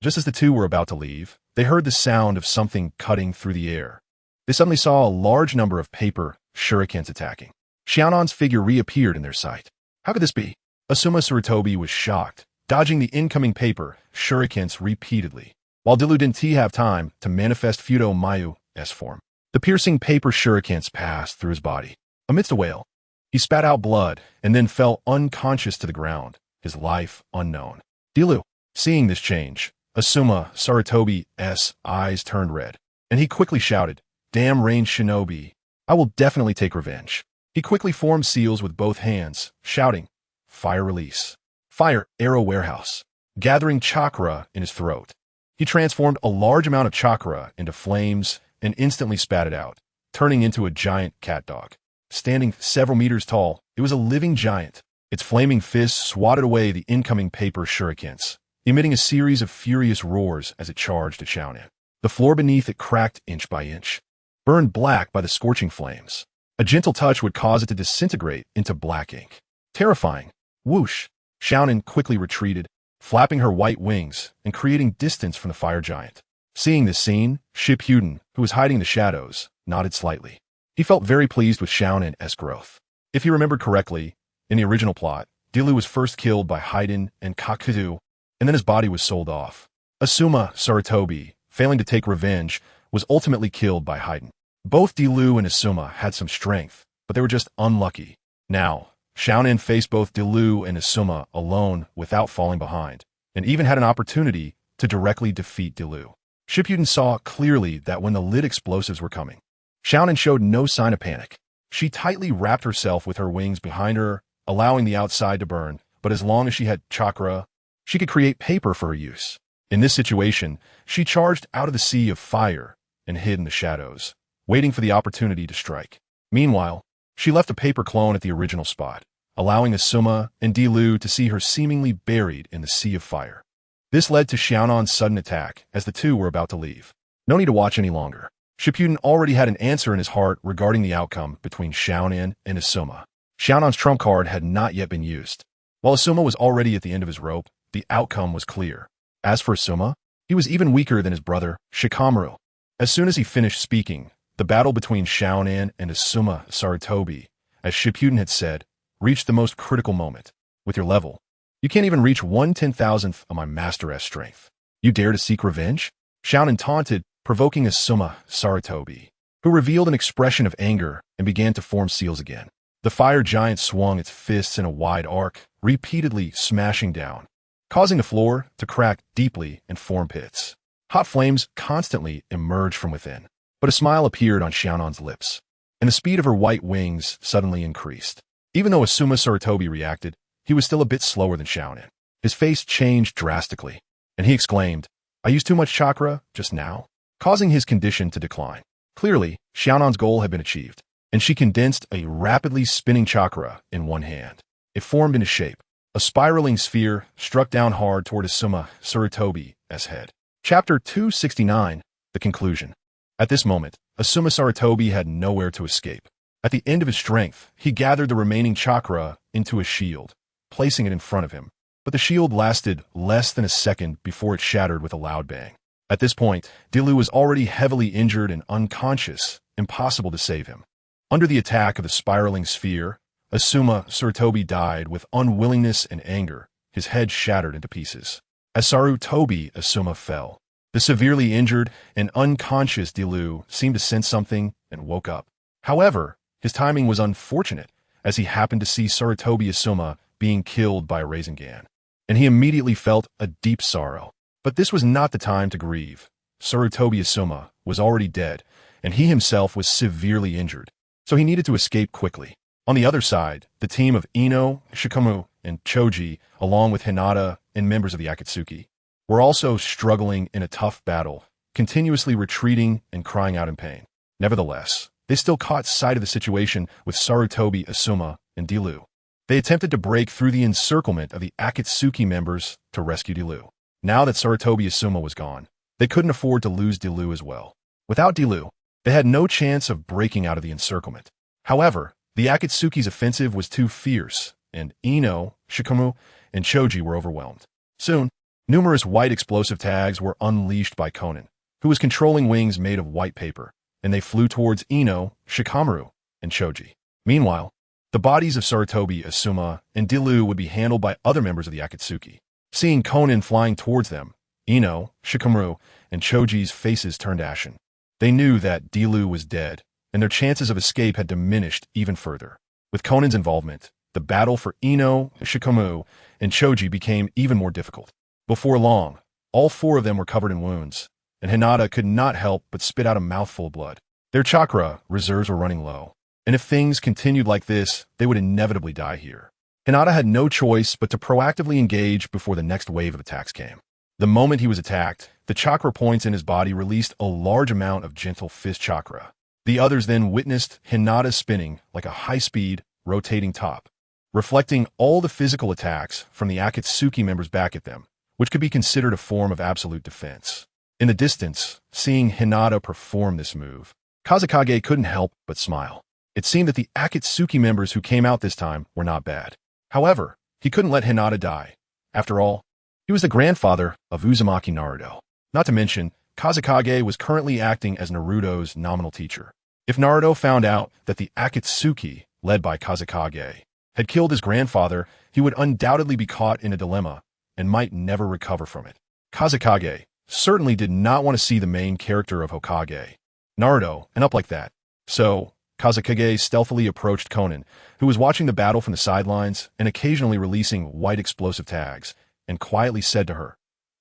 A: Just as the two were about to leave, they heard the sound of something cutting through the air. They suddenly saw a large number of paper shurikens attacking. Xiaonan's figure reappeared in their sight. How could this be? Asuma Surtobi was shocked, dodging the incoming paper shurikens repeatedly, while Dilu didn't have time to manifest Fudomayu's form. The piercing paper shurikens passed through his body. Amidst a wail, he spat out blood and then fell unconscious to the ground, his life unknown. Dilu, seeing this change, Asuma Surtobi's eyes turned red, and he quickly shouted, Damn ranged shinobi, I will definitely take revenge. He quickly formed seals with both hands, shouting, Fire release. Fire arrow warehouse. Gathering chakra in his throat, he transformed a large amount of chakra into flames and instantly spat it out, turning into a giant cat dog. Standing several meters tall, it was a living giant. Its flaming fists swatted away the incoming paper shurikens, emitting a series of furious roars as it charged at Xiaonan. The floor beneath it cracked inch by inch, burned black by the scorching flames. A gentle touch would cause it to disintegrate into black ink. Terrifying. Whoosh! Xiaonan quickly retreated, flapping her white wings and creating distance from the fire giant. Seeing this scene, Shippuden, who was hiding in the shadows, nodded slightly. He felt very pleased with Xiaonan's growth. If he remembered correctly, in the original plot, Dilu was first killed by Haiden and Kakuzu, and then his body was sold off. Asuma Sarutobi, failing to take revenge, was ultimately killed by Haiden. Both Dilu and Asuma had some strength, but they were just unlucky. Now, Xiaonan faced both Dilu and Asuma alone without falling behind, and even had an opportunity to directly defeat Dilu. Shippuden saw clearly that when the lit explosives were coming, Xiaonan showed no sign of panic. She tightly wrapped herself with her wings behind her, allowing the outside to burn, but as long as she had chakra, she could create paper for her use. In this situation, she charged out of the sea of fire and hid in the shadows, waiting for the opportunity to strike. Meanwhile, she left a paper clone at the original spot, allowing Asuma and Dilu to see her seemingly buried in the sea of fire. This led to Xiaonan's sudden attack as the two were about to leave. No need to watch any longer. Shippuden already had an answer in his heart regarding the outcome between Xiaonan and Asuma. Xiaonan's trump card had not yet been used. While Asuma was already at the end of his rope, the outcome was clear. As for Asuma, he was even weaker than his brother, Shikamaru. As soon as he finished speaking, the battle between Xiaonan and Asuma Sarutobi, as Shippuden had said, reached the most critical moment. With your level, you can't even reach 1/10,000th of my Master S strength. You dare to seek revenge? Xiaonan taunted, provoking Asuma Sarutobi, who revealed an expression of anger and began to form seals again. The fire giant swung its fists in a wide arc, repeatedly smashing down, causing the floor to crack deeply and form pits. Hot flames constantly emerged from within, but a smile appeared on Xiaonan's lips, and the speed of her white wings suddenly increased. Even though Asuma Sarutobi reacted, he was still a bit slower than Xiaonan. His face changed drastically, and he exclaimed, "I used too much chakra just now," causing his condition to decline. Clearly, Xiaonan's goal had been achieved, and she condensed a rapidly spinning chakra in one hand. It formed into shape. A spiraling sphere struck down hard toward Asuma Sarutobi's head. Chapter 269, The Conclusion. At this moment, Asuma Sarutobi had nowhere to escape. At the end of his strength, he gathered the remaining chakra into a shield, placing it in front of him. But the shield lasted less than a second before it shattered with a loud bang. At this point, Dilu was already heavily injured and unconscious, impossible to save him. Under the attack of the spiraling sphere, Asuma Sarutobi died with unwillingness and anger, his head shattered into pieces. As Sarutobi Asuma fell, the severely injured and unconscious Dilu seemed to sense something and woke up. However, his timing was unfortunate, as he happened to see Sarutobi Asuma being killed by a Rasengan, and he immediately felt a deep sorrow. But this was not the time to grieve. Sarutobi Asuma was already dead, and he himself was severely injured, so he needed to escape quickly. On the other side, the team of Ino, Shikamu, and Choji, along with Hinata and members of the Akatsuki, were also struggling in a tough battle, continuously retreating and crying out in pain. Nevertheless, they still caught sight of the situation with Sarutobi Asuma and Dilu. They attempted to break through the encirclement of the Akatsuki members to rescue Dilu. Now that Sarutobi Asuma was gone, they couldn't afford to lose Dilu as well. Without Dilu, they had no chance of breaking out of the encirclement. However, the Akatsuki's offensive was too fierce, and Ino, Shikamu, and Choji were overwhelmed. Soon, numerous white explosive tags were unleashed by Konan, who was controlling wings made of white paper, and they flew towards Ino, Shikamaru, and Choji. Meanwhile, the bodies of Sarutobi Asuma and Dilu would be handled by other members of the Akatsuki. Seeing Konan flying towards them, Ino, Shikamaru, and Choji's faces turned ashen. They knew that Dilu was dead, and their chances of escape had diminished even further. With Konan's involvement, the battle for Ino, Shikamaru, and Choji became even more difficult. Before long, all four of them were covered in wounds, and Hinata could not help but spit out a mouthful of blood. Their chakra reserves were running low, and if things continued like this, they would inevitably die here. Hinata had no choice but to proactively engage before the next wave of attacks came. The moment he was attacked, the chakra points in his body released a large amount of gentle fist chakra. The others then witnessed Hinata spinning like a high-speed, rotating top, reflecting all the physical attacks from the Akatsuki members back at them, which could be considered a form of absolute defense. In the distance, seeing Hinata perform this move, Kazekage couldn't help but smile. It seemed that the Akatsuki members who came out this time were not bad. However, he couldn't let Hinata die. After all, he was the grandfather of Uzumaki Naruto. Not to mention, Kazekage was currently acting as Naruto's nominal teacher. If Naruto found out that the Akatsuki, led by Kazekage, had killed his grandfather, he would undoubtedly be caught in a dilemma and might never recover from it. Kazekage certainly did not want to see the main character of Hokage, Naruto, end up like that. So, Kazekage stealthily approached Konan, who was watching the battle from the sidelines and occasionally releasing white explosive tags, and quietly said to her,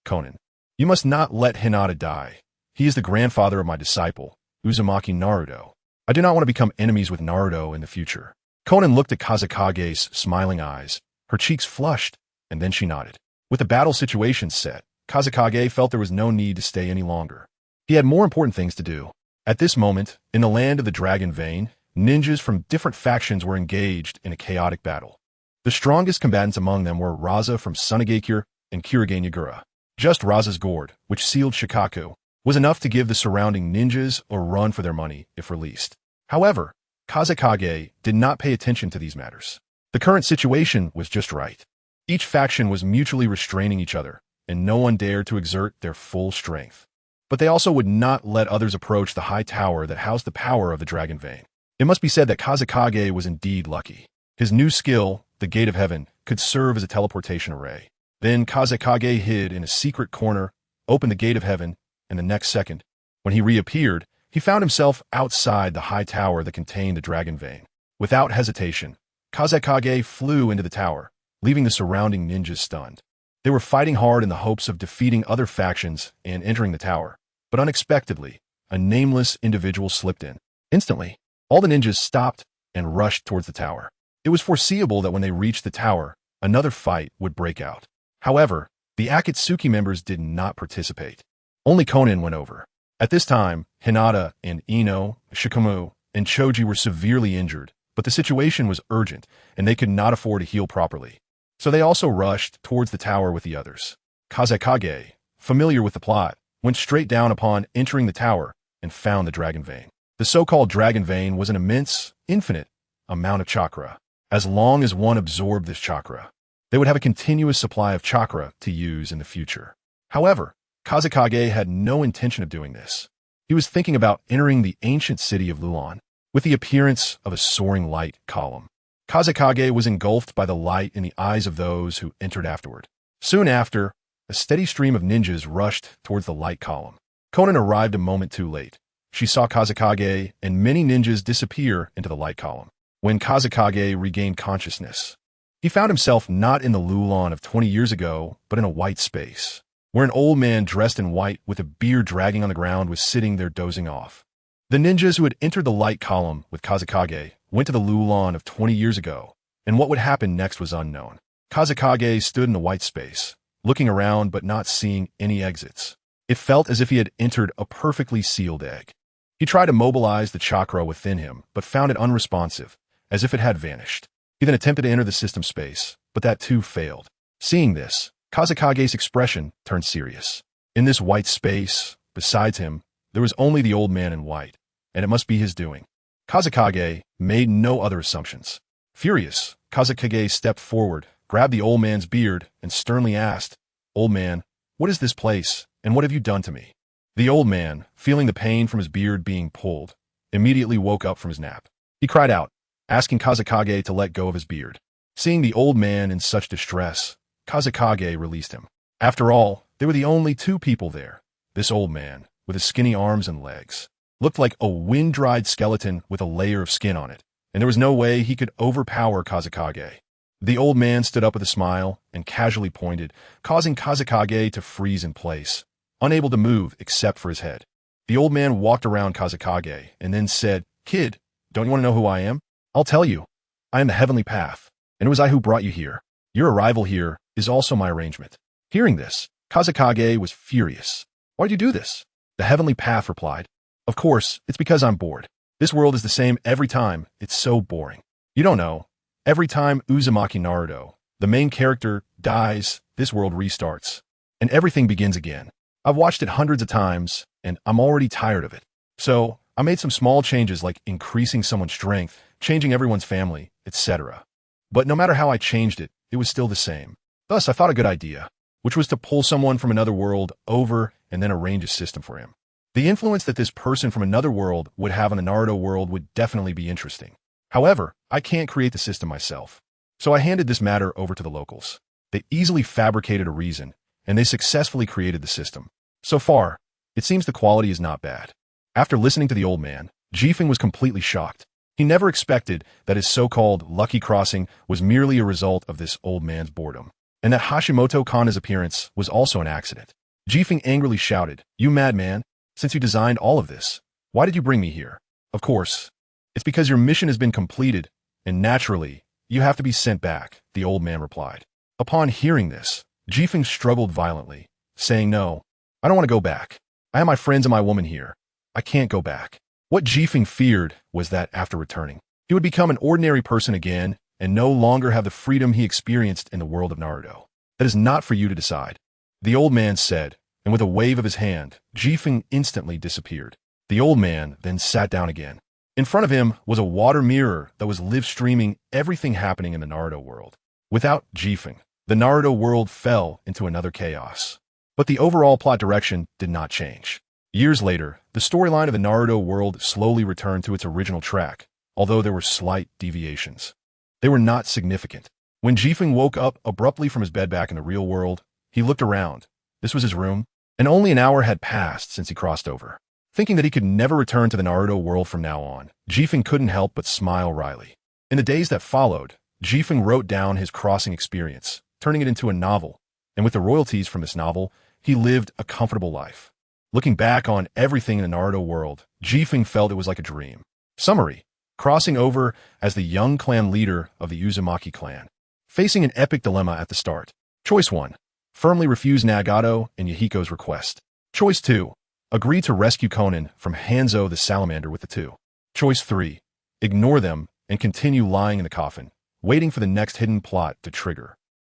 A: "Konan, you must not let Hinata die. He is the grandfather of my disciple, Uzumaki Naruto. I do not want to become enemies with Naruto in the future." Konan looked at Kazekage's smiling eyes. Her cheeks flushed, and then she nodded. With the battle situation set, Kazekage felt there was no need to stay any longer. He had more important things to do. At this moment, in the land of the Dragon Vein, ninjas from different factions were engaged in a chaotic battle. The strongest combatants among them were Raza from Sunagakure and Kirige Nagura. Just Raza's gourd, which sealed Shikaku, was enough to give the surrounding ninjas a run for their money if released. However, Kazekage did not pay attention to these matters. The current situation was just right. Each faction was mutually restraining each other, and no one dared to exert their full strength. But they also would not let others approach the high tower that housed the power of the Dragon Vein. It must be said that Kazekage was indeed lucky. His new skill, the Gate of Heaven, could serve as a teleportation array. Then Kazekage hid in a secret corner, opened the Gate of Heaven, and the next second, when he reappeared, he found himself outside the high tower that contained the Dragon Vein. Without hesitation, Kazekage flew into the tower, leaving the surrounding ninjas stunned. They were fighting hard in the hopes of defeating other factions and entering the tower, but unexpectedly, a nameless individual slipped in. Instantly, all the ninjas stopped and rushed towards the tower. It was foreseeable that when they reached the tower, another fight would break out. However, the Akatsuki members did not participate. Only Konan went over. At this time, Hinata and Ino, Shikamu, and Choji were severely injured, but the situation was urgent, and they could not afford to heal properly. So they also rushed towards the tower with the others. Kazekage, familiar with the plot, went straight down upon entering the tower and found the Dragon Vein. The so-called Dragon Vein was an immense, infinite amount of chakra. As long as one absorbed this chakra, they would have a continuous supply of chakra to use in the future. However, Kazekage had no intention of doing this. He was thinking about entering the ancient city of Lulan with the appearance of a soaring light column. Kazekage was engulfed by the light in the eyes of those who entered afterward. Soon after, a steady stream of ninjas rushed towards the light column. Konan arrived a moment too late. She saw Kazekage and many ninjas disappear into the light column. When Kazekage regained consciousness, he found himself not in the Lulan of 20 years ago, but in a white space, where an old man dressed in white with a beard dragging on the ground was sitting there dozing off. The ninjas who had entered the light column with Kazekage went to the Lulan of 20 years ago, and what would happen next was unknown. Kazekage stood in the white space, looking around but not seeing any exits. It felt as if he had entered a perfectly sealed egg. He tried to mobilize the chakra within him, but found it unresponsive, as if it had vanished. He then attempted to enter the system space, but that too failed. Seeing this, Kazekage's expression turned serious. In this white space, besides him, there was only the old man in white, and it must be his doing. Kazekage made no other assumptions. Furious, Kazekage stepped forward, grabbed the old man's beard, and sternly asked, "Old man, what is this place, and what have you done to me?" The old man, feeling the pain from his beard being pulled, immediately woke up from his nap. He cried out, asking Kazekage to let go of his beard. Seeing the old man in such distress, Kazekage released him. After all, there were the only two people there. This old man, with his skinny arms and legs, looked like a wind-dried skeleton with a layer of skin on it, and there was no way he could overpower Kazekage. The old man stood up with a smile and casually pointed, causing Kazekage to freeze in place, unable to move except for his head. The old man walked around Kazekage and then said, "Kid, don't you want to know who I am? I'll tell you. I am the Heavenly Path, and it was I who brought you here. Your arrival here is also my arrangement." Hearing this, Kazekage was furious. "Why'd you do this?" The Heavenly Path replied, "Of course, it's because I'm bored. This world is the same every time. It's so boring. You don't know. Every time Uzumaki Naruto, the main character, dies, this world restarts, and everything begins again. I've watched it hundreds of times, and I'm already tired of it. So, I made some small changes like increasing someone's strength, changing everyone's family, etc. But no matter how I changed it, it was still the same. Thus, I thought a good idea, which was to pull someone from another world over and then arrange a system for him. The influence that this person from another world would have on the Naruto world would definitely be interesting. However, I can't create the system myself. So I handed this matter over to the locals. They easily fabricated a reason, and they successfully created the system. So far, it seems the quality is not bad. After listening to the old man, Jifeng was completely shocked. He never expected that his so-called lucky crossing was merely a result of this old man's boredom, and that Hashimoto Kana's appearance was also an accident. Jifeng angrily shouted, "You madman! Since you designed all of this, why did you bring me here?" "Of course, it's because your mission has been completed, and naturally, you have to be sent back," the old man replied. Upon hearing this, Jifeng struggled violently, saying, "No, I don't want to go back. I have my friends and my woman here. I can't go back." What Jifeng feared was that after returning, he would become an ordinary person again and no longer have the freedom he experienced in the world of Naruto. "That is not for you to decide," the old man said, and with a wave of his hand, Jifeng instantly disappeared. The old man then sat down again. In front of him was a water mirror that was live-streaming everything happening in the Naruto world. Without Jifeng, the Naruto world fell into another chaos. But the overall plot direction did not change. Years later, the storyline of the Naruto world slowly returned to its original track, although there were slight deviations. They were not significant. When Jifeng woke up abruptly from his bed back in the real world, he looked around. This was his room, and only an hour had passed since he crossed over. Thinking that he could never return to the Naruto world from now on, Jifeng couldn't help but smile wryly. In the days that followed, Jifeng wrote down his crossing experience, turning it into a novel, and with the royalties from this novel, he lived a comfortable life. Looking back on everything in the Naruto world, Jifeng felt it was like a dream. Summary: crossing over as the young clan leader of the Uzumaki clan. Facing an epic dilemma at the start. Choice 1. Firmly refuse Nagato and Yahiko's request. Choice 2. Agree to rescue Konan from Hanzo the Salamander with the two. Choice 3. Ignore them and continue lying in the coffin, waiting for the next hidden plot to trigger.